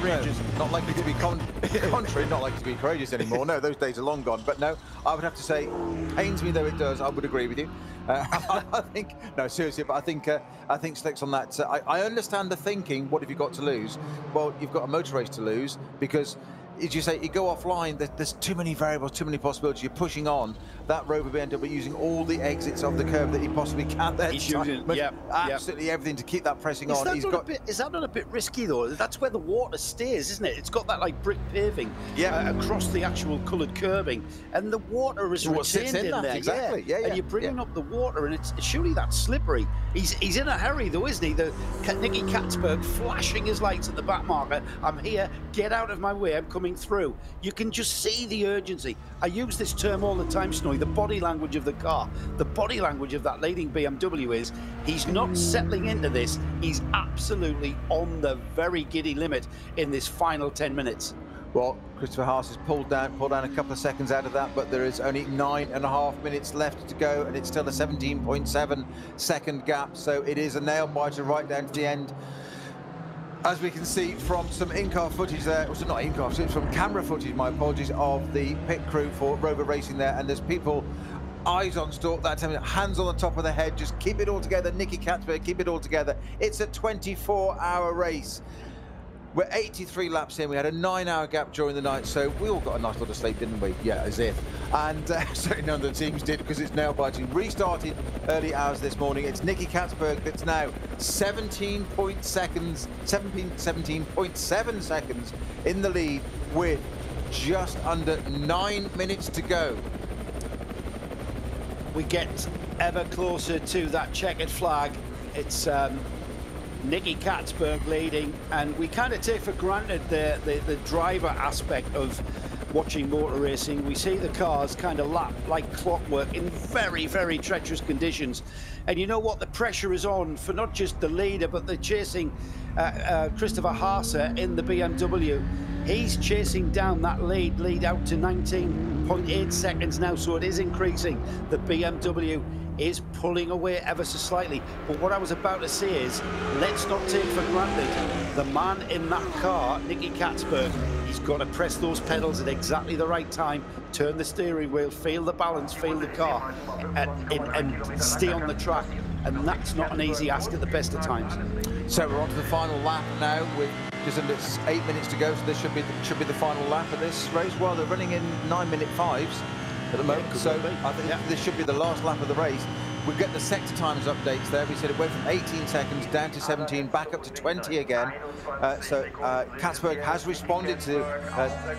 courageous? Not likely to be contrary, not likely to be courageous anymore. No, those days are long gone. But no, I would have to say, pains me though it does, I would agree with you. I think, no, seriously, but I think Slick's on that. I understand the thinking. What have you got to lose? Well, you've got a motor race to lose, because, as you say, you go offline, there's too many variables, too many possibilities. You're pushing on that Rover BMW using all the exits of the curve that he possibly can. He's using, absolutely everything to keep that pressing on. Is that not a bit risky, though? That's where the water stays, isn't it? It's got that, like, brick paving across the actual coloured curbing, and the water is retained in there. Exactly. And you're bringing up the water, and it's surely that's slippery. He's in a hurry, though, isn't he? Nicky Katzberg flashing his lights at the back marker. I'm here. Get out of my way. I'm coming through. You can just see the urgency. I use this term all the time, Snowy, the body language of the car. The body language of that leading BMW is he's not settling into this. He's absolutely on the very giddy limit in this final 10 minutes. Well, Christopher Haas has pulled down a couple of seconds out of that, but there is only 9.5 minutes left to go, and it's still a 17.7 second gap, so it is a nail-biter right down to the end. As we can see from some in-car footage there, also not in-car, it's from camera footage, my apologies, of the pit crew for Rover Racing there, and there's people eyes on stalk that time, hands on the top of the head, just keep it all together. Nicky Katzberg, keep it all together. It's a 24-hour race. We're 83 laps in. We had a 9-hour gap during the night, so we all got a nice lot of sleep, didn't we? Yeah, as if. And certainly none of the teams did, because it's nail-biting. Restarted early hours this morning. It's Nicky Katzberg that's now 17.7 seconds in the lead with just under 9 minutes to go. We get ever closer to that checkered flag. It's Nicky Katzberg leading, and we kind of take for granted the driver aspect of watching motor racing. We see the cars kind of lap like clockwork in very, very treacherous conditions. And you know what? The pressure is on for not just the leader, but the chasing Christopher Haas in the BMW. He's chasing down that lead out to 19.8 seconds now, so it is increasing. The BMW is pulling away ever so slightly. But what I was about to say is, let's not take for granted the man in that car, Nicky Katzberg. He's got to press those pedals at exactly the right time, turn the steering wheel, feel the balance, feel the car, and stay on the track. And that's not an easy ask at the best of times. So we're on to the final lap now with just under 8 minutes to go, so this should be the final lap of this race. Well, they're running in 9-minute 5s at the moment, so I think this should be the last lap of the race. We get the sector times updates there. We said it went from 18 seconds down to 17, back up to 20 again. Katzberg has responded to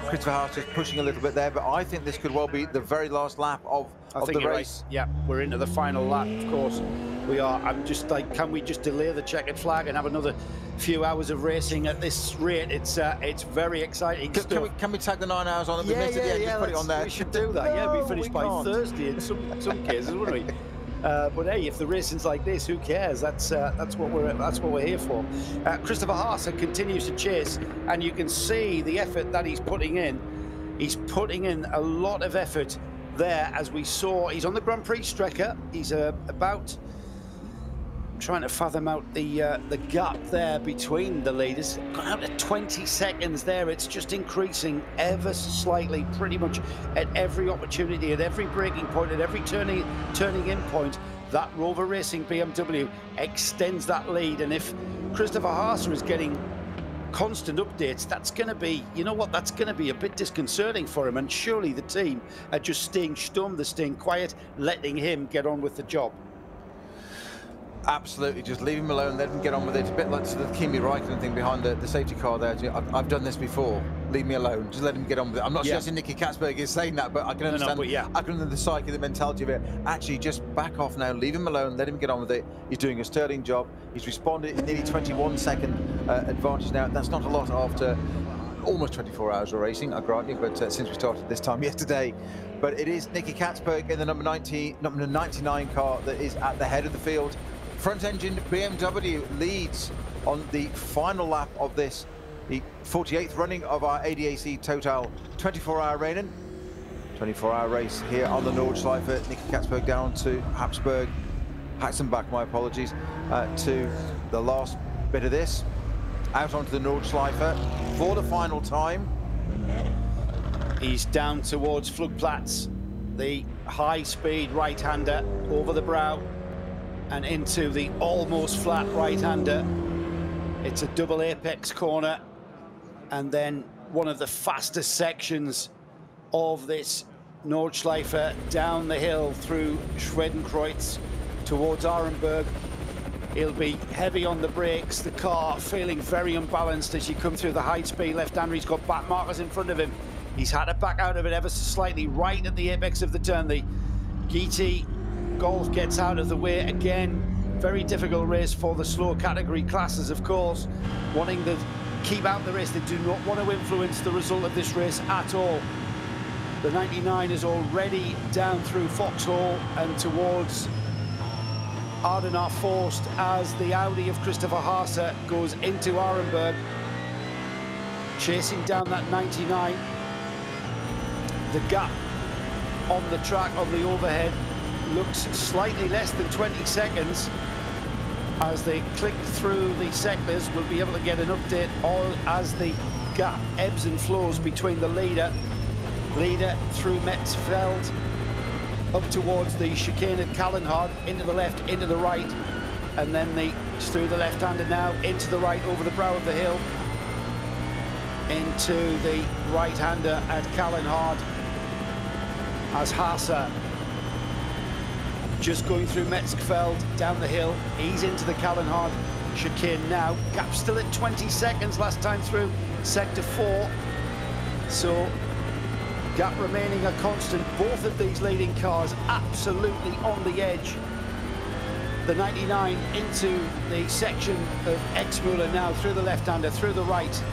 Christopher Haas just pushing a little bit there, but I think this could well be the very last lap of the race. Right. Yeah, we're into the final lap, of course. We are. I'm just like, can we just delay the checkered flag and have another few hours of racing at this rate? It's very exciting stuff. Can we tag the 9 hours on it? We missed it, just put it on there. We should do that. Yeah, we finish by Thursday in some cases, wouldn't we? But hey, if the racing's like this, who cares? That's what we're here for. Christopher Haas continues to chase, and you can see the effort that he's putting in. He's putting in a lot of effort there, as we saw. He's on the Grand Prix Strecker. He's about, trying to fathom out the gap there between the leaders. Gone out to 20 seconds there. It's just increasing ever so slightly, pretty much at every opportunity, at every braking point, at every turning in point. That Rover Racing BMW extends that lead, and if Christopher Haas is getting constant updates, that's going to be, you know what, that's going to be a bit disconcerting for him, and surely the team are just staying stum, they're staying quiet, letting him get on with the job. Absolutely, just leave him alone, let him get on with it. A bit like the Kimi Raikkonen thing behind the safety car there. I've done this before. Leave me alone. Just let him get on with it. I'm not suggesting Nicky Katzberg is saying that, but I can understand. I can understand the psyche, the mentality of it. Actually, just back off now. Leave him alone. Let him get on with it. He's doing a sterling job. He's responded. Nearly 21-second advantage now. That's not a lot after almost 24 hours of racing, I grant you, but since we started this time yesterday. But it is Nicky Katzberg in the number 99 car that is at the head of the field. Front-engined BMW leads on the final lap of this, the 48th running of our ADAC Total 24-hour reigning. 24-hour race here on the Nordschleife. Nicky Katzberg down to Haxenbach, my apologies, to the last bit of this. Out onto the Nordschleife for the final time. He's down towards Flugplatz, the high-speed right-hander over the brow and into the almost flat right-hander. It's a double apex corner, and then one of the fastest sections of this Nordschleife down the hill through Schwedenkreuz towards Arenberg. He'll be heavy on the brakes, the car feeling very unbalanced as you come through the high-speed left-hander. He's got back markers in front of him. He's had to back out of it ever so slightly right at the apex of the turn. The GT Golf gets out of the way again. Very difficult race for the slow category classes, of course, wanting to keep out the race. They do not want to influence the result of this race at all. The 99 is already down through Foxhall and towards Ardenau Forst as the Audi of Christopher Haas goes into Arenberg. chasing down that 99. The gap on the track, on the overhead, looks slightly less than 20 seconds. As they click through the sectors, we'll be able to get an update all as the gap ebbs and flows between the leader through Metzfeld, up towards the chicane at Kallenhard, into the left, into the right, and then through the left-hander now, into the right, over the brow of the hill, into the right-hander at Kallenhard, as Haase just going through Metzfeld, down the hill, he's into the Kallenhard chicane now. Gap still at 20 seconds last time through sector 4. So gap remaining a constant. Both of these leading cars absolutely on the edge. The 99 into the section of Exmuller now, through the left-hander, through the right,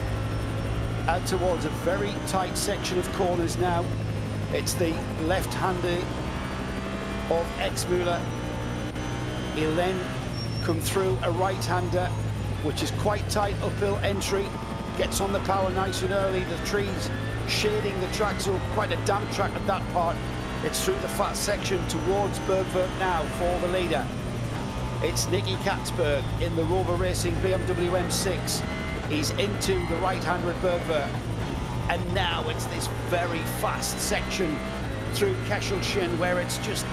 out towards a very tight section of corners now. It's the left-hander of Exmuller. He'll then come through a right-hander, which is quite tight uphill entry. Gets on the power nice and early. The trees shading the track, so quite a damp track at that part. It's through the fast section towards Bergwerk now for the leader. It's Nicky Katzberg in the Rover Racing BMW M6. He's into the right-hander at Bergwerk. And now it's this very fast section through Kesselchen, where it's just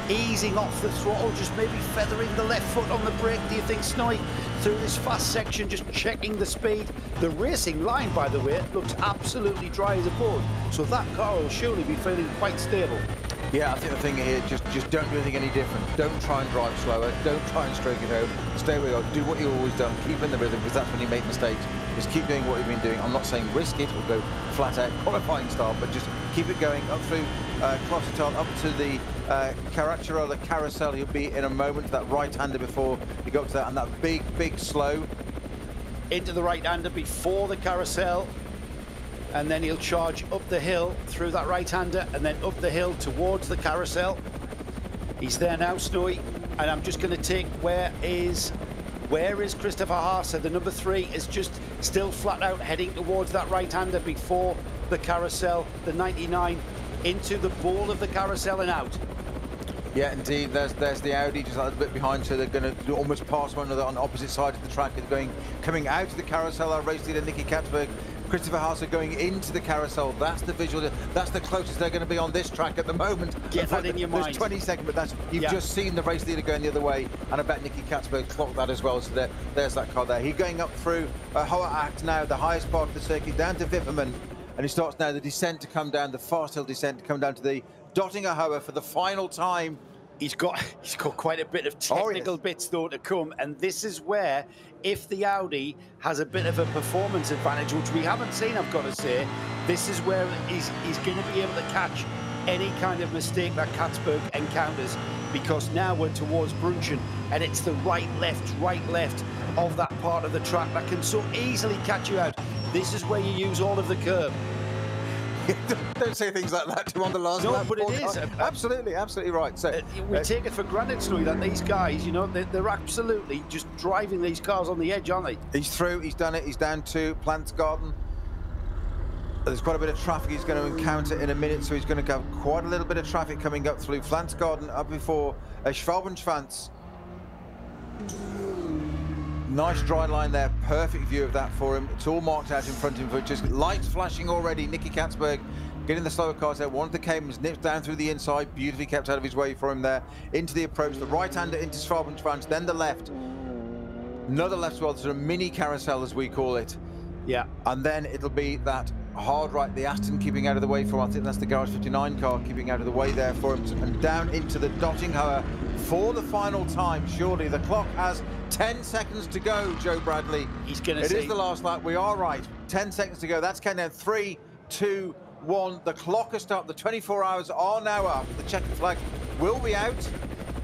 easing off the throttle, just maybe feathering the left foot on the brake, do you think, Snowy? Through this fast section, just checking the speed. The racing line, by the way, looks absolutely dry as a board, so that car will surely be feeling quite stable. Yeah, I think the thing here, just don't do anything any different. Don't try and drive slower. Don't try and stroke it home. Stay where you are. Do what you've always done. Keep in the rhythm, because that's when you make mistakes. Just keep doing what you've been doing. I'm not saying risk it or go flat out qualifying style, but just keep it going up through Klossertal, up to the Caracciolo carousel. He'll be in a moment, that right-hander before you go up to that, and that big slow. Into the right-hander before the carousel. And then he'll charge up the hill through that right-hander, and then up the hill towards the carousel. He's there now, Snowy, and I'm just going to take where is Christopher Haase? The number 3 is just still flat out heading towards that right-hander before the carousel. The 99 into the ball of the carousel and out. Yeah, indeed. There's the Audi just a little bit behind, so they're going to almost pass one another on the opposite side of the track. They're coming out of the carousel. Our race leader Nicky Katzberg, Christopher Haase going into the carousel. That's the visual. That's the closest they're going to be on this track at the moment. Get that in your mind. There's 20 seconds, but you've just seen the race leader going the other way, and I bet Nicky Katzberg clocked that as well. So there's that car there. He's going up through Hoa Act now, the highest part of the circuit, down to Wipperman, and he starts now the descent to come down, the fast hill descent to come down to the Dottinger Hoa for the final time. He's got quite a bit of technical bits though to come, and this is where, if the Audi has a bit of a performance advantage, which we haven't seen, I've got to say, this is where he's going to be able to catch any kind of mistake that Katzberg encounters, because now we're towards Brunchen, and it's the right left of that part of the track that can so easily catch you out. This is where you use all of the curb. Don't say things like that to on the last lap. No, but it is. Absolutely right. So we take it for granted, Snowy, that these guys, you know, they're absolutely just driving these cars on the edge, aren't they? He's through, he's done it, he's down to Plantsgarten. There's quite a bit of traffic he's going to encounter in a minute, so he's going to have quite a little bit of traffic coming up through Plantsgarten, up before Schwalbenschwanz. Nice dry line there, perfect view of that for him. It's all marked out in front of him, just lights flashing already. Nicky Katzberg getting the slower cars there. One of the Caymans nips down through the inside, beautifully kept out of his way for him there. Into the approach, the right-hander into Schwalbenschwanz, then the left. Another left as well, sort of mini carousel as we call it. Yeah. And then it'll be that hard right, the Aston keeping out of the way for him. I think that's the Garage 59 car keeping out of the way there for him. And down into the Dottinger for the final time. Surely the clock has 10 seconds to go, Joe Bradley. He's going to It is the last lap. We are right. 10 seconds to go. That's counting down. 3, 2, 1. The clock has stopped. The 24 hours are now up. The checkered flag will be out.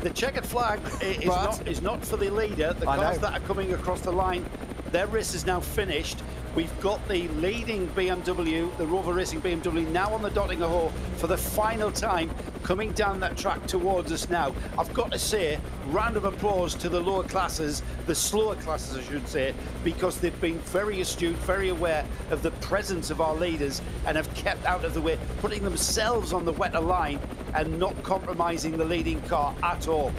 The checkered flag is not for the leader. The cars that are coming across the line, their race is now finished. We've got the leading BMW, the Rover Racing BMW, now on the Dottinger Hall for the final time, coming down that track towards us now. I've got to say, round of applause to the lower classes, the slower classes, I should say, because they've been very astute, very aware of the presence of our leaders and have kept out of the way, putting themselves on the wetter line and not compromising the leading car at all.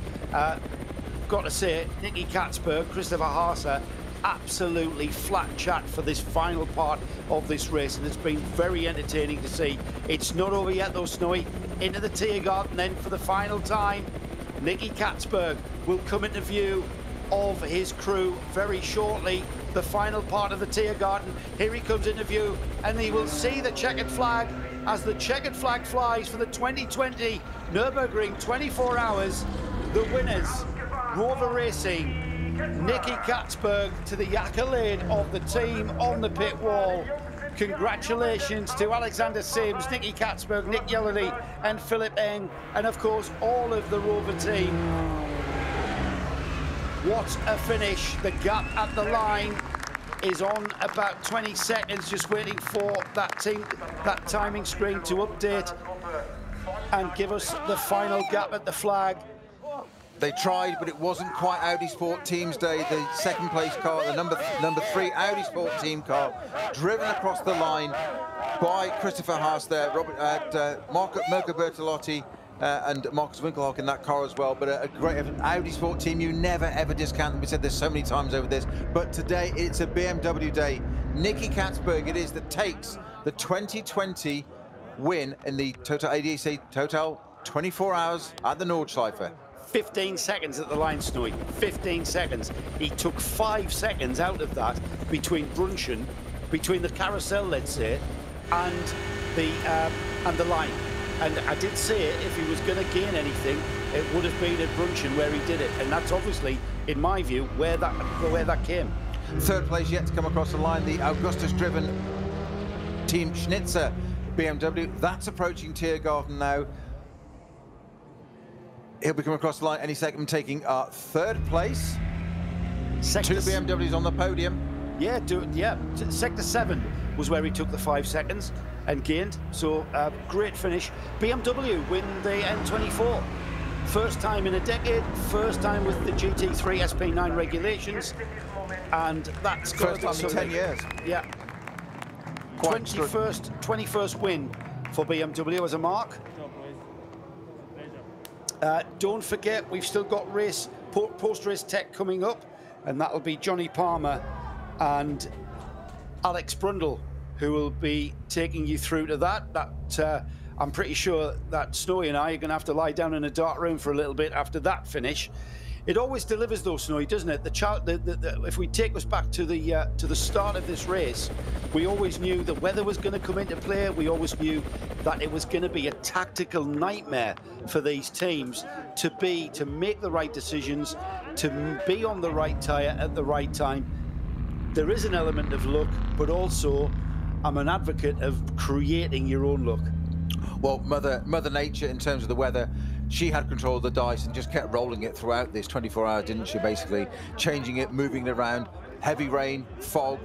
Got to say, Nicky Katzberg, Christopher Haase, absolutely flat chat for this final part of this race, and it's been very entertaining to see. It's not over yet though, Snowy. Into the Tiergarten then for the final time. Nicky Katzberg will come into view of his crew very shortly. The final part of the Tiergarten. Here he comes into view, and he will see the checkered flag as the checkered flag flies for the 2020 Nürburgring 24 hours. The winners, Rover Racing, Nicky Katzberg, to the accolade of the team on the pit wall. Congratulations to Alexander Sims, Nicky Katzberg, Nick Yellerly and Philip Eng, and of course all of the Rover team. What a finish. The gap at the line is on about 20 seconds, just waiting for that timing screen to update and give us the final gap at the flag. They tried, but it wasn't quite Audi Sport Team's day. The second place car, the number 3 Audi Sport Team car, driven across the line by Christopher Haase there, Marco Bertolotti and Marcus Winkelhock in that car as well. But a great Audi Sport Team, you never ever discount them. We said this so many times over this, but today it's a BMW day. Nicky Katzberg it is that takes the 2020 win in the Total ADAC Total 24 hours at the Nordschleife. 15 seconds at the line, Snowy. 15 seconds. He took 5 seconds out of that between Brunchen, between the carousel, let's say, and the line. And I did say if he was going to gain anything, it would have been at Brunchen where he did it, and that's obviously, in my view, where that came. Third place yet to come across the line, the Augustus-driven Team Schnitzer BMW. That's approaching Tiergarten now. He'll be coming across the line any second, taking third place. Two BMWs on the podium. Yeah, Sector 7 was where he took the 5 seconds and gained. So great finish. BMW win the N24. First time in a decade, first time with the GT3 SP9 regulations, and that's first time in 10 years. Yeah. 21st win for BMW as a mark. Don't forget, we've still got post-race tech coming up, and that'll be Johnny Palmer and Alex Brundle, who will be taking you through to that. I'm pretty sure that Snowy and I are going to have to lie down in a dark room for a little bit after that finish. It always delivers though, Snowy, doesn't it? If we take us back to the start of this race, we always knew the weather was going to come into play. We always knew that it was going to be a tactical nightmare for these teams to make the right decisions, to be on the right tyre at the right time. There is an element of luck, but also I'm an advocate of creating your own luck. Well, Mother Nature, in terms of the weather, she had control of the dice and just kept rolling it throughout this 24 hours, didn't she? Basically changing it, moving it around. Heavy rain, fog,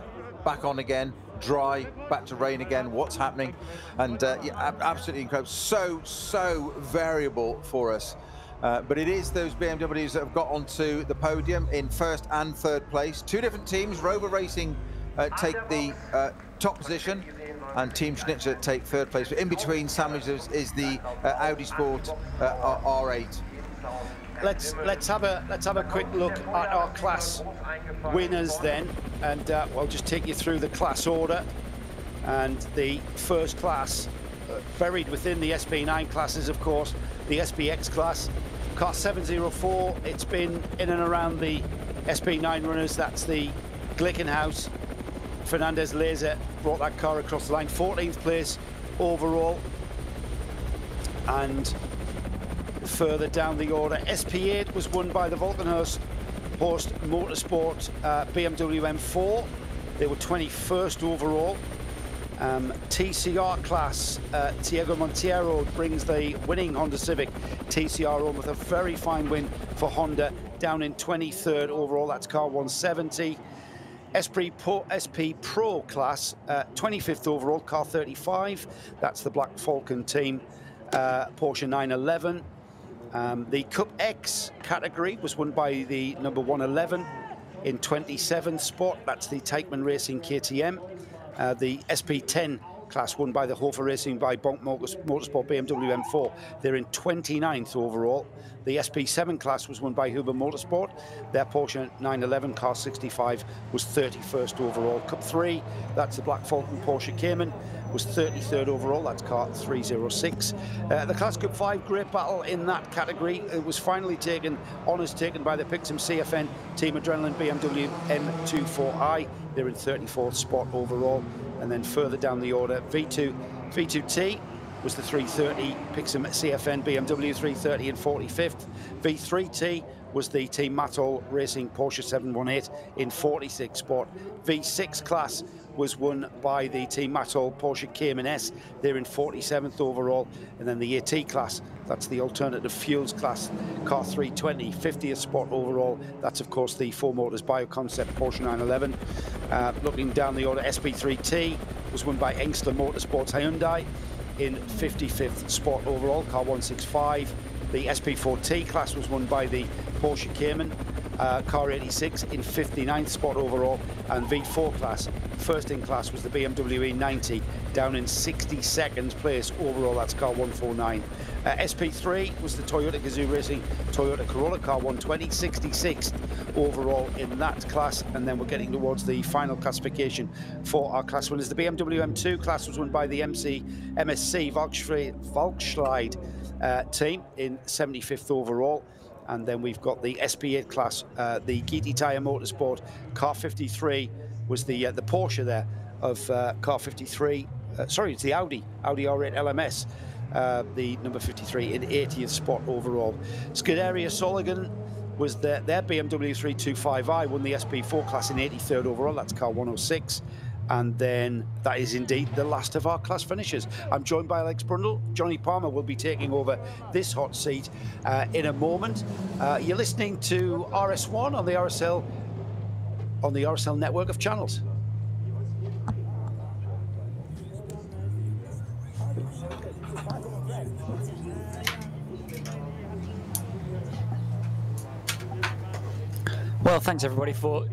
back on again, dry, back to rain again. What's happening? And yeah, absolutely incredible. So variable for us. But it is those BMWs that have got onto the podium in first and third place. Two different teams. Rover Racing take the top position, and Team Schnitzer take third place. But in between sandwiches is the Audi Sport R8. Let's have a quick look at our class winners then, and I'll just take you through the class order. And the first class, buried within the SP9 classes, of course, the SPX class, car 704. It's been in and around the SP9 runners. That's the Glickenhaus. Fernandez Laser brought that car across the line, 14th place overall. And further down the order, SP8 was won by the Volkenhorst Motorsport BMW M4. They were 21st overall. TCR class, Tiago Monteiro brings the winning Honda Civic TCR on with a very fine win for Honda, down in 23rd overall. That's car 170. SP Pro class, 25th overall, car 35. That's the Black Falcon team, Porsche 911. The Cup X category was won by the number 111 in 27th spot. That's the Teichmann Racing KTM. The SP10 class won by the Hofer Racing by Bonk Motorsport BMW M4. They're in 29th overall. The SP7 class was won by Huber Motorsport. Their Porsche 911 car 65 was 31st overall. Cup 3, that's the Black Falcon Porsche Cayman, was 33rd overall. That's car 306. The Class Cup 5 great battle in that category. It was finally taken, honours taken by the Pixum CFN Team Adrenaline BMW M24i. They're in 34th spot overall. And then further down the order, V2T was the 330 Pixum CFN BMW 330 in 45th. V3T was the Team Matol Racing Porsche 718 in 46th spot. V6 class was won by the Team Matol Porsche Cayman S. They're in 47th overall. And then the AT class, that's the alternative fuels class, car 320, 50th spot overall. That's, of course, the 4Motors Bioconcept Porsche 911. Looking down the order, SP3T was won by Engstler Motorsports Hyundai in 55th spot overall, car 165. The SP4T class was won by the Porsche Cayman, car 86 in 59th spot overall. And V4 class, first in class, was the BMW E90, down in 62nd place overall. That's car 149. SP3 was the Toyota Gazoo Racing Toyota Corolla car 120, 66th overall in that class. And then we're getting towards the final classification for our class winners. The BMW M2 class was won by the MSC Volkswagen team in 75th overall. And then we've got the SP8 class, the GT Tire Motorsport car 53 was the Porsche there of car 53. Sorry, it's the Audi R8 LMS. The number 53 in 80th spot overall. Scuderia Soligan was their BMW 325i, won the SP4 class in 83rd overall. That's car 106. And then that is indeed the last of our class finishers. I'm joined by Alex Brundle. Johnny Palmer will be taking over this hot seat in a moment. You're listening to RS1 on the RSL network of channels. Well, thanks everybody for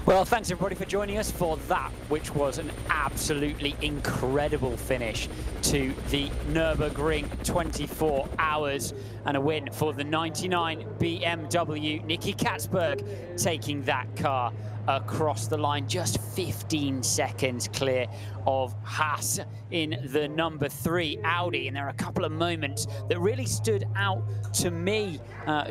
Well, thanks everybody for joining us for that, which was an absolutely incredible finish to the Nürburgring 24 hours and a win for the 99 BMW. Nicky Katzberg taking that car across the line, just 15 seconds clear of Haas in the number 3 Audi. And there are a couple of moments that really stood out to me,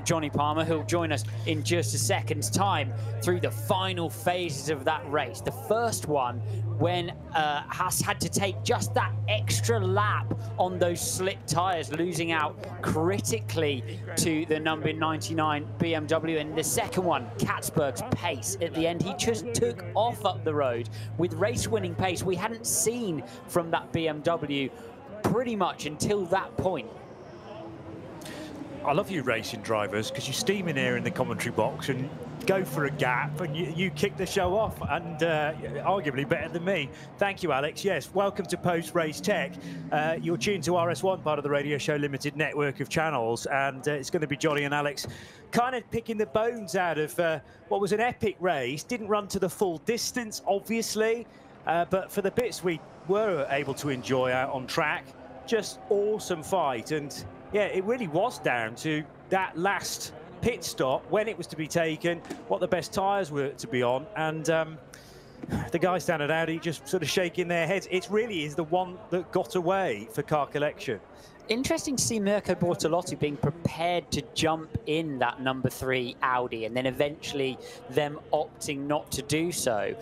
Johnny Palmer, who'll join us in just a second's time, through the final phases of that race. The first one, when Haas had to take just that extra lap on those slick tyres, losing out critically to the number 99 BMW. And the second one, Katzberg's pace at the end. He just took off up the road with race-winning pace we hadn't seen from that BMW pretty much until that point. I love you racing drivers, because you steam in here in the commentary box and go for a gap, and you kick the show off, and arguably better than me. Thank you, Alex. Yes, welcome to Post-Race Tech. You're tuned to RS1, part of the Radio Show Limited network of channels, and it's going to be Johnny and Alex kind of picking the bones out of what was an epic race. Didn't run to the full distance, obviously, but for the bits we were able to enjoy out on track, just awesome fight. And yeah, it really was down to that last pit stop, when it was to be taken, what the best tyres were to be on, and the guys down at Audi just sort of shaking their heads. It really is the one that got away for car collection. Interesting to see Mirko Bortolotti being prepared to jump in that number 3 Audi and then eventually them opting not to do so.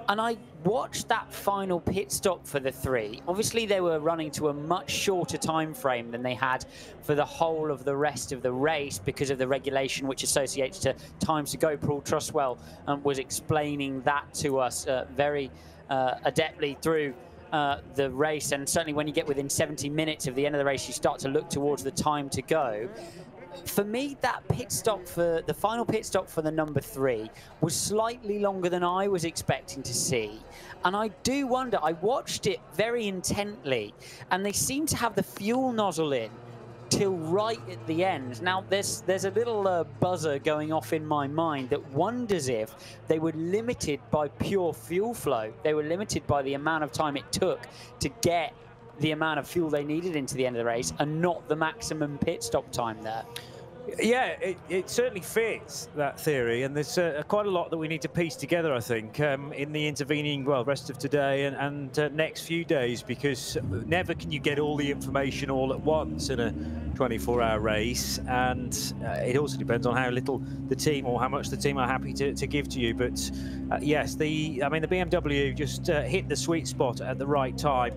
And I watched that final pit stop for the 3. Obviously, they were running to a much shorter time frame than they had for the whole of the rest of the race because of the regulation which associates to times to go. Paul Trustwell was explaining that to us very adeptly through the race, and certainly when you get within 70 minutes of the end of the race, you start to look towards the time to go. For me, that pit stop for the final pit stop for the number 3 was slightly longer than I was expecting to see. And I do wonder, I watched it very intently, and they seem to have the fuel nozzle in till right at the end. Now, there's a little buzzer going off in my mind that wonders if they were limited by pure fuel flow. They were limited by the amount of time it took to get the amount of fuel they needed into the end of the race and not the maximum pit stop time there. Yeah, it certainly fits, that theory, and there's quite a lot that we need to piece together, I think, in the intervening, well, rest of today and next few days, because never can you get all the information all at once in a 24-hour race, and it also depends on how little the team or how much the team are happy to give to you. But yes, the BMW just hit the sweet spot at the right time,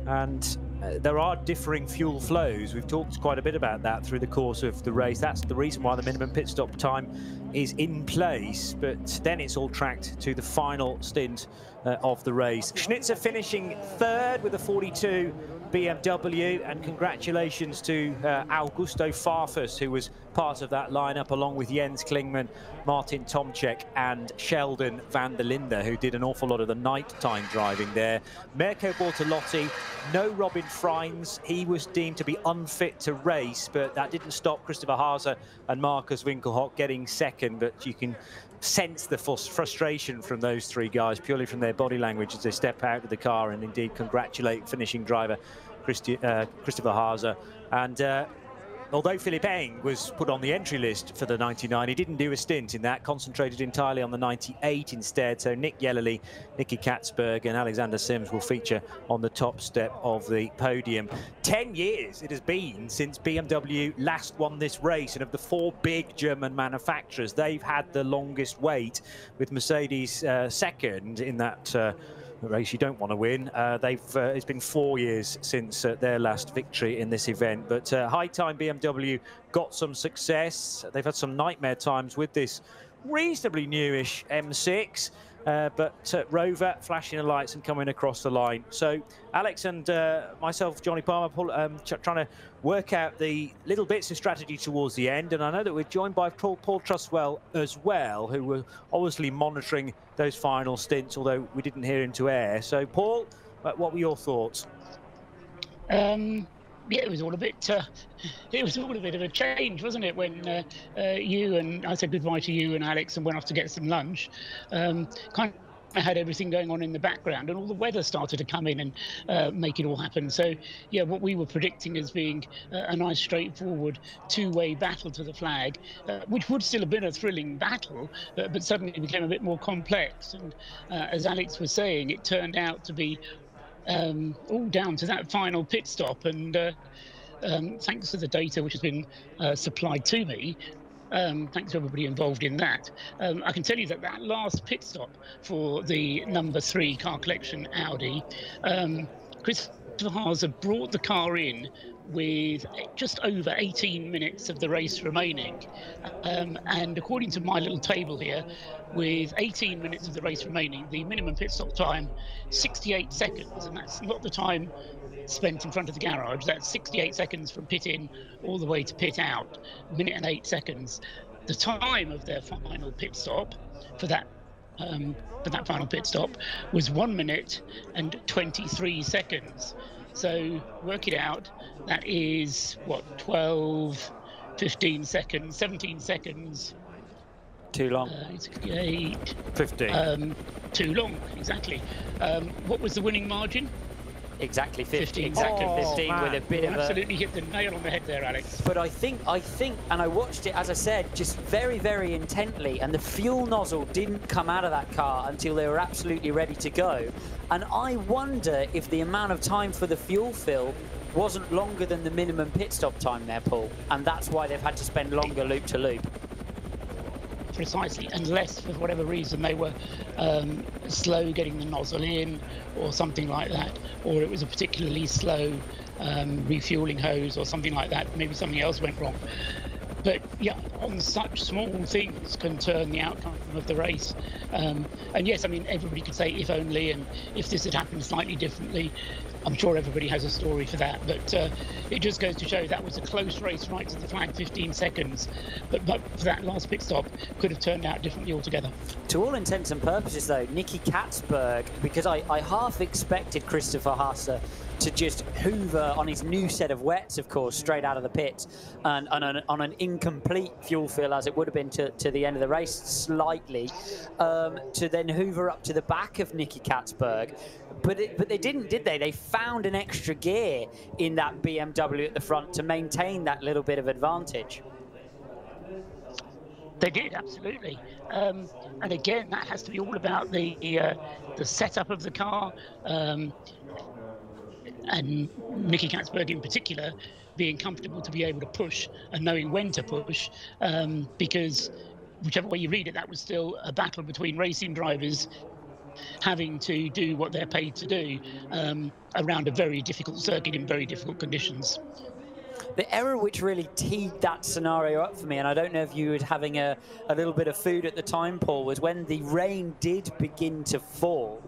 and there are differing fuel flows. We've talked quite a bit about that through the course of the race. That's the reason why the minimum pit stop time is in place, but then it's all tracked to the final stint of the race. Schnitzer finishing 3rd with a 42 BMW, and congratulations to Augusto Farfus, who was part of that lineup, along with Jens Klingman, Martin Tomczyk and Sheldon van der Linde, who did an awful lot of the nighttime driving there. Mirko Bortolotti, no Robin Freins. He was deemed to be unfit to race, but that didn't stop Christopher Haase and Marcus Winkelhock getting second. But you can sense the frustration from those 3 guys purely from their body language as they step out of the car, and indeed congratulate finishing driver Christopher Haase. And although Philipp Eng was put on the entry list for the 99, he didn't do a stint in that, concentrated entirely on the 98 instead. So Nick Yellerly, Nicky Katzberg and Alexander Sims will feature on the top step of the podium. 10 years it has been since BMW last won this race, and of the 4 big German manufacturers, they've had the longest wait, with Mercedes second in that race you don't want to win. It's been 4 years since their last victory in this event, but high time BMW got some success. They've had some nightmare times with this reasonably newish M6, but Rover flashing the lights and coming across the line. So Alex and myself, Johnny Palmer, trying to work out the little bits of strategy towards the end, and I know that we're joined by Paul Trustwell as well, who were obviously monitoring those final stints, although we didn't hear him to air. So Paul, what were your thoughts? Yeah, it was all a bit of a change, wasn't it, when you and I said goodbye to you and Alex and went off to get some lunch. Kind of had everything going on in the background, and all the weather started to come in and make it all happen. So yeah, what we were predicting as being a nice straightforward 2-way battle to the flag, which would still have been a thrilling battle, but suddenly became a bit more complex. And as Alex was saying, it turned out to be all down to that final pit stop, and thanks to the data which has been supplied to me, thanks to everybody involved in that, I can tell you that that last pit stop for the number 3 car collection Audi, Christopher Haase brought the car in with just over 18 minutes of the race remaining, and according to my little table here, with 18 minutes of the race remaining, the minimum pit stop time 68 seconds, and that's not the time spent in front of the garage. That's 68 seconds from pit in all the way to pit out, 1 minute and 8 seconds. The time of their final pit stop for that final pit stop was 1 minute and 23 seconds. So work it out, that is what, 12, 15 seconds, 17 seconds. Too long. 68. 15. Too long, exactly. What was the winning margin? Exactly 15. Exactly 15 man. with a bit of Absolutely hit the nail on the head there, Alex. But I think, and I watched it, as I said, just very, very intently, and the fuel nozzle didn't come out of that car until they were absolutely ready to go. And I wonder if the amount of time for the fuel fill wasn't longer than the minimum pit stop time there, Paul, and that's why they've had to spend longer loop to loop. Precisely, unless for whatever reason they were slow getting the nozzle in or something like that, or it was a particularly slow refueling hose or something like that. Maybe something else went wrong. But yeah, on such small things can turn the outcome of the race. And yes, I mean, everybody could say if only, and if this had happened slightly differently. I'm sure everybody has a story for that, but it just goes to show that was a close race right to the flag, 15 seconds. But for that last pit stop, could have turned out differently altogether. To all intents and purposes, though, Nicky Katzberg, because I half expected Christopher Haase to just hoover on his new set of wets, of course, straight out of the pits, and on an incomplete fuel fill, as it would have been to the end of the race, slightly, to then hoover up to the back of Nicky Katzberg. But they didn't, did they? They found an extra gear in that BMW at the front to maintain that little bit of advantage. They did, absolutely. And again, that has to be all about the setup of the car, and Nicky Katzberg in particular being comfortable to be able to push and knowing when to push, because whichever way you read it, that was still a battle between racing drivers having to do what they're paid to do around a very difficult circuit in very difficult conditions. The error which really teed that scenario up for me, and I don't know if you were having a little bit of food at the time, Paul, was when the rain did begin to fall.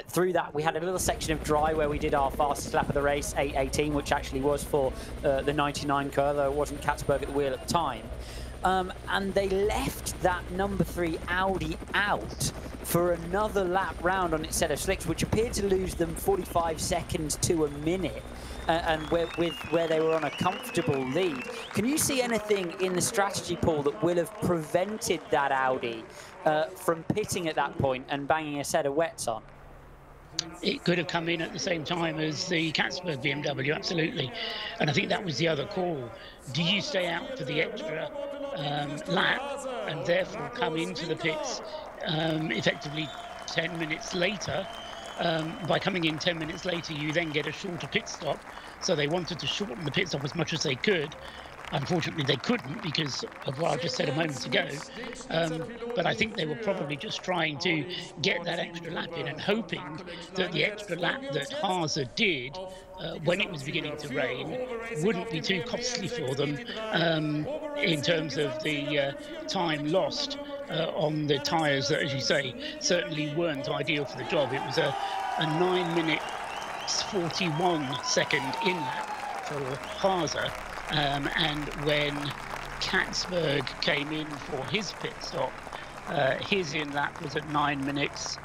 Through that, we had a little section of dry where we did our fastest lap of the race, 8:18, which actually was for the 99 car, though it wasn't Katzberg at the wheel at the time. And they left that number 3 Audi out for another lap round on its set of slicks, which appeared to lose them 45 seconds to a minute, and where they were on a comfortable lead. Can you see anything in the strategy, Paul, that will have prevented that Audi from pitting at that point and banging a set of wets on? It could have come in at the same time as the Katzberg BMW, absolutely. And I think that was the other call. Do you stay out for the extra lap and therefore come into the pits effectively 10 minutes later? By coming in 10 minutes later, you then get a shorter pit stop. So they wanted to shorten the pit stop as much as they could. Unfortunately, they couldn't because of what I just said a moment ago. But I think they were probably just trying to get that extra lap in and hoping that the extra lap that Haase did when it was beginning to rain wouldn't be too costly for them in terms of the time lost on the tyres that, as you say, certainly weren't ideal for the job. It was a 9 minute 41 second in-lap for Haase. And when Katzberg came in for his pit stop, his in-lap was at 9 minutes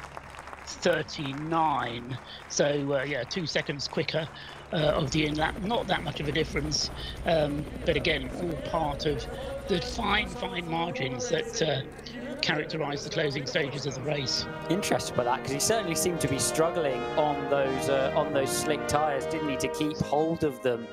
39. So, yeah, 2 seconds quicker of the in-lap. Not that much of a difference, but again, all part of the fine margins that characterise the closing stages of the race. Interested by that, because he certainly seemed to be struggling on those slick tyres, didn't he, to keep hold of them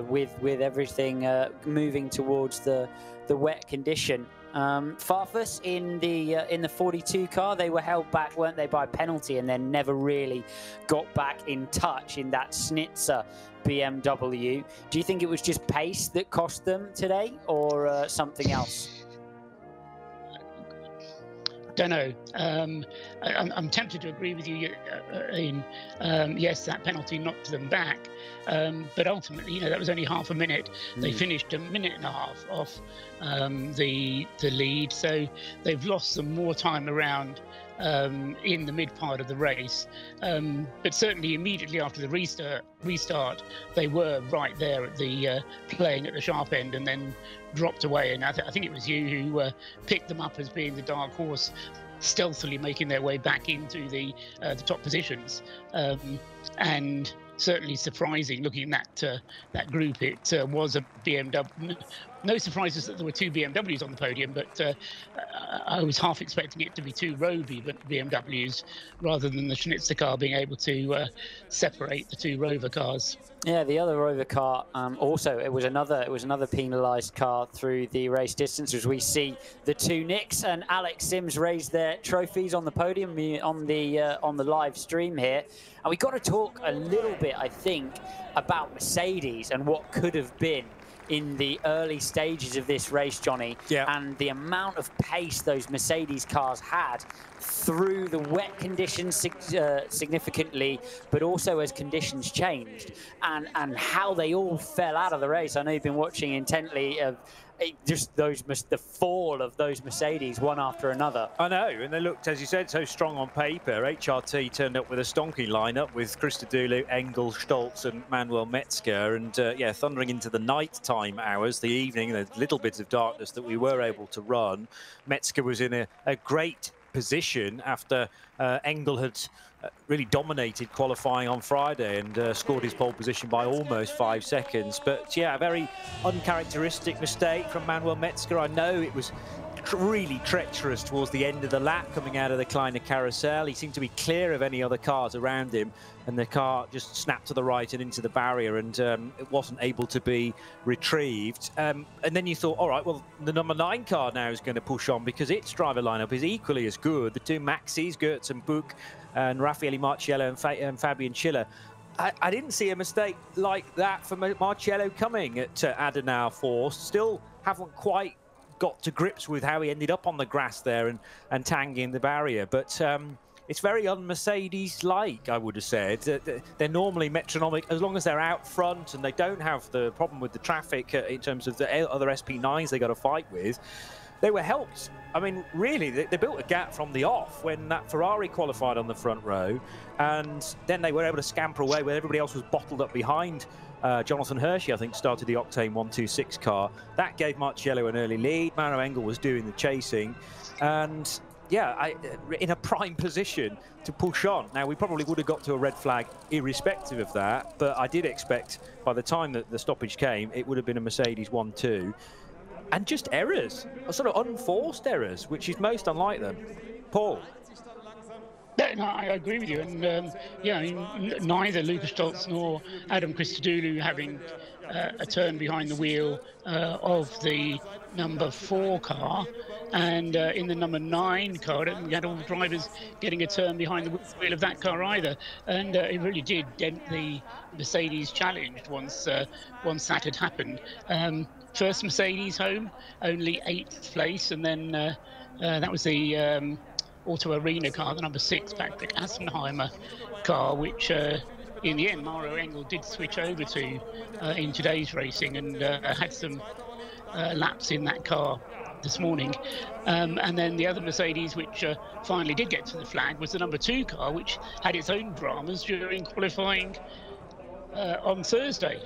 with everything moving towards the wet condition. Farfus in the 42 car, they were held back, weren't they, by penalty, and then never really got back in touch in that Schnitzer BMW. Do you think it was just pace that cost them today, or something else? Don't know. I'm tempted to agree with you in yes, that penalty knocked them back, but ultimately, that was only half a minute. They finished a minute and a half off the lead, so they've lost some more time around in the mid part of the race. But certainly immediately after the restart, they were right there at the playing at the sharp end, and then dropped away. And I think it was you who picked them up as being the dark horse, stealthily making their way back into the top positions. And certainly surprising, looking at that group. It was a BMW. No surprises that there were 2 BMWs on the podium, but I was half expecting it to be 2 Roby BMWs rather than the Schnitzer car being able to separate the 2 Rover cars. Yeah, the other Rover car also it was another penalised car through the race distance, as we see the two Nicks and Alex Sims raise their trophies on the podium on the live stream here. And we got to talk a little bit, I think, about Mercedes and what could have been in the early stages of this race, Johnny, and the amount of pace those Mercedes cars had through the wet conditions significantly, but also as conditions changed, and how they all fell out of the race. I know you've been watching intently just the fall of those Mercedes one after another. I know, and they looked, as you said, so strong on paper. HRT turned up with a stonky lineup with Christodoulou, Engel, Stolz and Manuel Metzger, and yeah, thundering into the night-time hours, the evening, the little bits of darkness that we were able to run. Metzger was in a great position after Engel had really dominated qualifying on Friday and scored his pole position by almost 5 seconds. But yeah, a very uncharacteristic mistake from Manuel Metzger. I know it was really treacherous towards the end of the lap coming out of the Kleine Carousel. He seemed to be clear of any other cars around him, and the car just snapped to the right and into the barrier, and it wasn't able to be retrieved. And then you thought, all right, well, the number 9 car now is going to push on because its driver lineup is equally as good. The two Maxis, Gertz and Buch, and Raffaele Marciello and Fabian Schiller. I didn't see a mistake like that for Marciello coming at Adenauer Force. Still haven't quite got to grips with how he ended up on the grass there and tanging the barrier. But it's very un-Mercedes-like, I would have said. They're normally metronomic as long as they're out front and they don't have the problem with the traffic in terms of the other SP9s they got to fight with. They were helped. I mean, really, they built a gap from the off when that Ferrari qualified on the front row, and then they were able to scamper away where everybody else was bottled up behind. Jonathan Hershey, I think, started the Octane 126 car. That gave Marciello an early lead. Maro Engel was doing the chasing, and yeah, in a prime position to push on. Now, we probably would have got to a red flag irrespective of that, but I did expect by the time that the stoppage came, it would have been a Mercedes 1-2. And just errors, sort of unforced errors, which is most unlike them. Paul? Yeah, no, I agree with you. And yeah, I mean, neither Lucas Stolz nor Adam Christodoulou having a turn behind the wheel of the number 4 car. And in the number 9 car, I don't think we had all the drivers getting a turn behind the wheel of that car either. And it really did dent the Mercedes challenge once that had happened. First Mercedes home, only 8th place, and then that was the Auto Arena car, the number 6 Patrick Assenheimer car, which in the end Maro Engel did switch over to in today's racing and had some laps in that car this morning. And then the other Mercedes which finally did get to the flag was the number 2 car, which had its own dramas during qualifying on Thursday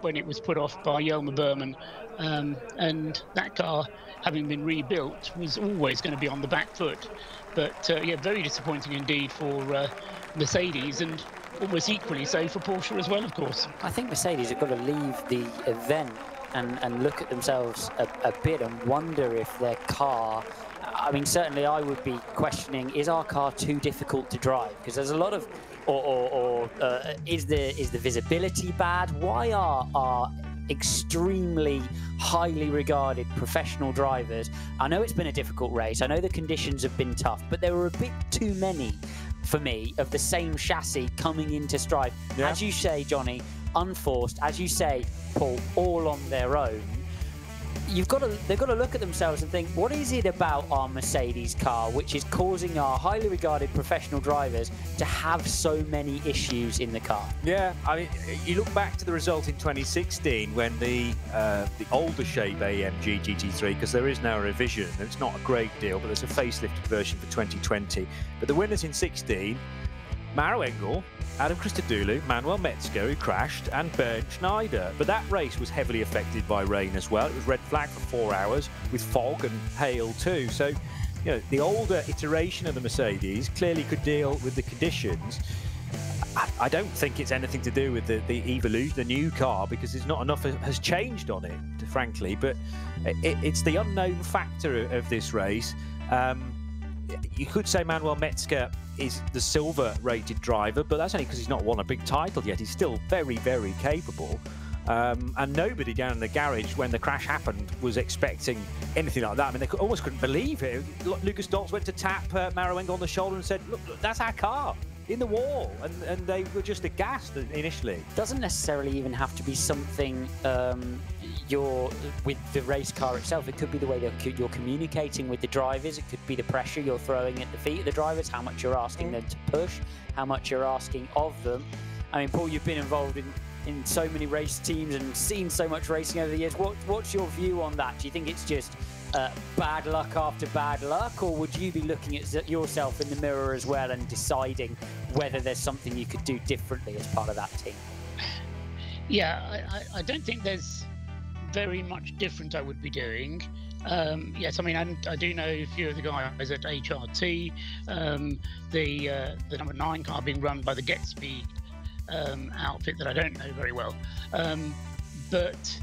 when it was put off by Jelmer Berman, and that car, having been rebuilt, was always going to be on the back foot. But yeah, very disappointing indeed for Mercedes, and almost equally so for Porsche as well, of course. I think Mercedes have got to leave the event and look at themselves a bit and wonder if their car, I mean, certainly I would be questioning, is our car too difficult to drive? Because there's a lot of, is the visibility bad? Why are our extremely highly regarded professional drivers, I know it's been a difficult race, I know the conditions have been tough, but there were a bit too many for me of the same chassis coming into strife. Yeah. As you say, Johnny, unforced, as you say, Paul, all on their own. They've got to look at themselves and think, what is it about our Mercedes car which is causing our highly regarded professional drivers to have so many issues in the car? Yeah, I mean, you look back to the result in 2016 when the older shape AMG GT3, because there is now a revision, and it's not a great deal, but there's a facelifted version for 2020. But the winners in 16, Maro Engel, Adam Christodoulou, Manuel Metzger, who crashed, and Bernd Schneider. But that race was heavily affected by rain as well. It was red flag for 4 hours with fog and hail too. So, you know, the older iteration of the Mercedes clearly could deal with the conditions. I don't think it's anything to do with the evolution, the new car, because there's not enough has changed on it, frankly. But it's the unknown factor of this race. you could say Manuel Metzger is the silver-rated driver, but that's only because he's not won a big title yet. He's still very, very capable. And nobody down in the garage when the crash happened was expecting anything like that. I mean, they almost couldn't believe it. Lucas Dodds went to tap Marouenga on the shoulder and said, look, that's our car in the wall. And they were just aghast initially. Doesn't necessarily even have to be something with the race car itself. It could be the way that you're communicating with the drivers. It could be the pressure you're throwing at the feet of the drivers, how much you're asking them to push, how much you're asking of them. I mean, Paul, you've been involved in so many race teams and seen so much racing over the years. What's your view on that? Do you think it's just bad luck after bad luck, or would you be looking at yourself in the mirror as well and deciding whether there's something you could do differently as part of that team? Yeah, I don't think there's very much different I would be doing. Yes, I mean, I do know a few of the guys at HRT, the number 9 car being run by the Get Speed outfit that I don't know very well. But,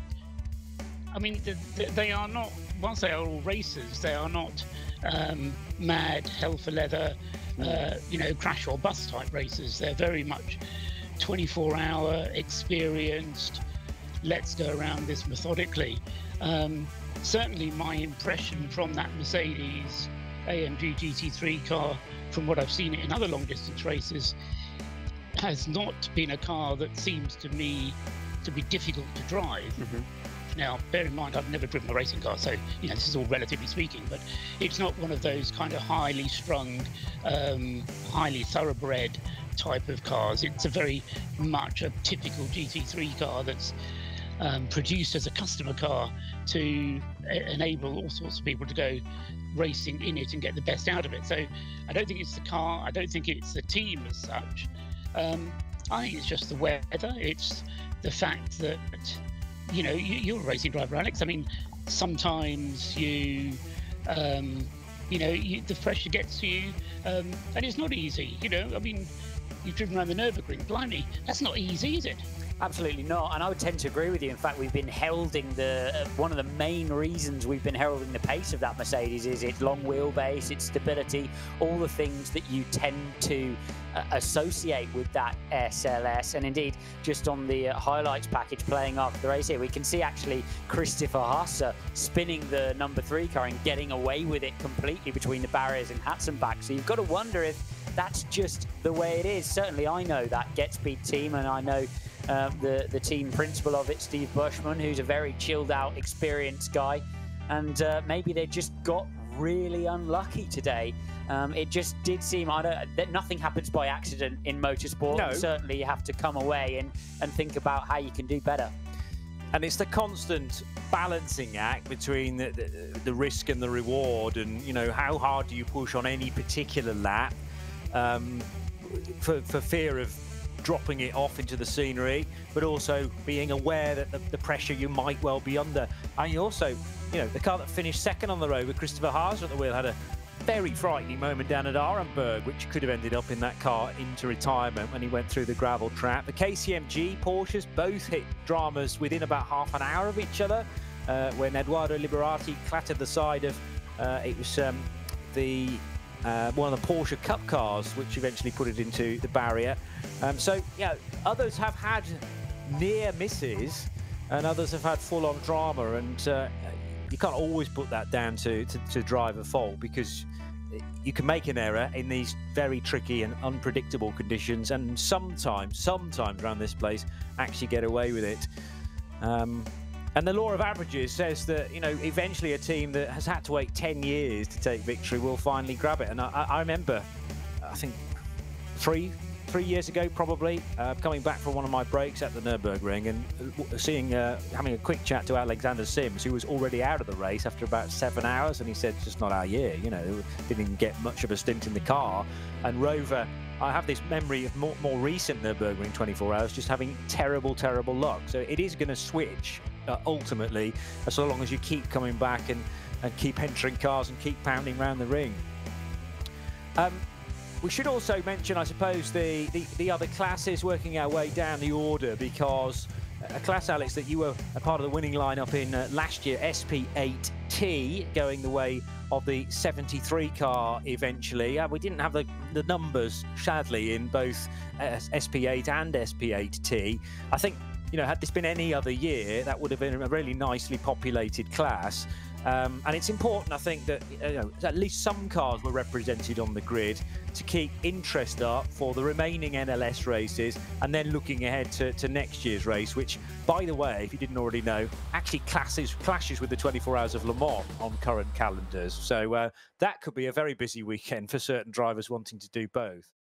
I mean, they are not, whilst they are all racers, they are not mad, hell for leather, crash or bust type racers. They're very much 24-hour experienced, let's go around this methodically. Certainly my impression from that Mercedes AMG GT3 car, from what I've seen in other long distance races, has not been a car that seems to me to be difficult to drive. Now, bear in mind, I've never driven a racing car, so this is all relatively speaking, but it's not one of those kind of highly strung, highly thoroughbred type of cars. It's a very much a typical GT3 car that's produced as a customer car to enable all sorts of people to go racing in it and get the best out of it. So I don't think it's the car, I don't think it's the team as such. I think it's just the weather. It's the fact that you're a racing driver, Alex. I mean, sometimes the pressure gets to you, and it's not easy. I mean, you've driven around the Nürburgring. Blimey, that's not easy, is it? Absolutely not, and I would tend to agree with you. In fact, we've been heralding one of the main reasons we've been heralding the pace of that Mercedes is its long wheelbase, its stability, all the things that you tend to associate with that SLS. And indeed, just on the highlights package playing after the race here, we can see actually Christopher Haase spinning the number 3 car and getting away with it completely between the barriers and Hatzenbach. So you've got to wonder if that's just the way it is. Certainly, I know that Get Speed team, and I know the team principal of it, Steve Bushman, who's a very chilled out, experienced guy, and maybe they just got really unlucky today. It just did seem that nothing happens by accident in motorsport. No. Certainly you have to come away and think about how you can do better. And it's the constant balancing act between the risk and the reward, and how hard do you push on any particular lap for fear of dropping it off into the scenery, but also being aware that the pressure you might well be under. And you also, the car that finished second on the road with Christopher Haase at the wheel had a very frightening moment down at Nurburgring, which could have ended up in that car into retirement when he went through the gravel trap. The KCMG Porsches both hit dramas within about half an hour of each other when Eduardo Liberati clattered the side of it was one of the Porsche Cup cars, which eventually put it into the barrier. So, others have had near misses, and others have had full-on drama, and you can't always put that down to driver fault, because you can make an error in these very tricky and unpredictable conditions, and sometimes around this place actually get away with it. And the law of averages says that, eventually a team that has had to wait 10 years to take victory will finally grab it. And I remember, I think, three years ago, probably, coming back from one of my breaks at the Nurburgring and having a quick chat to Alexander Sims, who was already out of the race after about 7 hours, and he said, it's just not our year, didn't even get much of a stint in the car. And Rover, I have this memory of more recent Nurburgring 24 hours just having terrible luck. So it is going to switch ultimately, so long as you keep coming back and keep entering cars and keep pounding around the ring. We should also mention, I suppose, the other classes, working our way down the order, because a class, Alex, that you were a part of the winning lineup in last year, SP8T, going the way of the 73 car eventually. We didn't have the numbers, sadly, in both SP8 and SP8T. I think, you know, had this been any other year, that would have been a really nicely populated class. And it's important, I think, that at least some cars were represented on the grid to keep interest up for the remaining NLS races, and then looking ahead to next year's race, which, by the way, if you didn't already know, actually clashes with the 24 Hours of Le Mans on current calendars. So that could be a very busy weekend for certain drivers wanting to do both.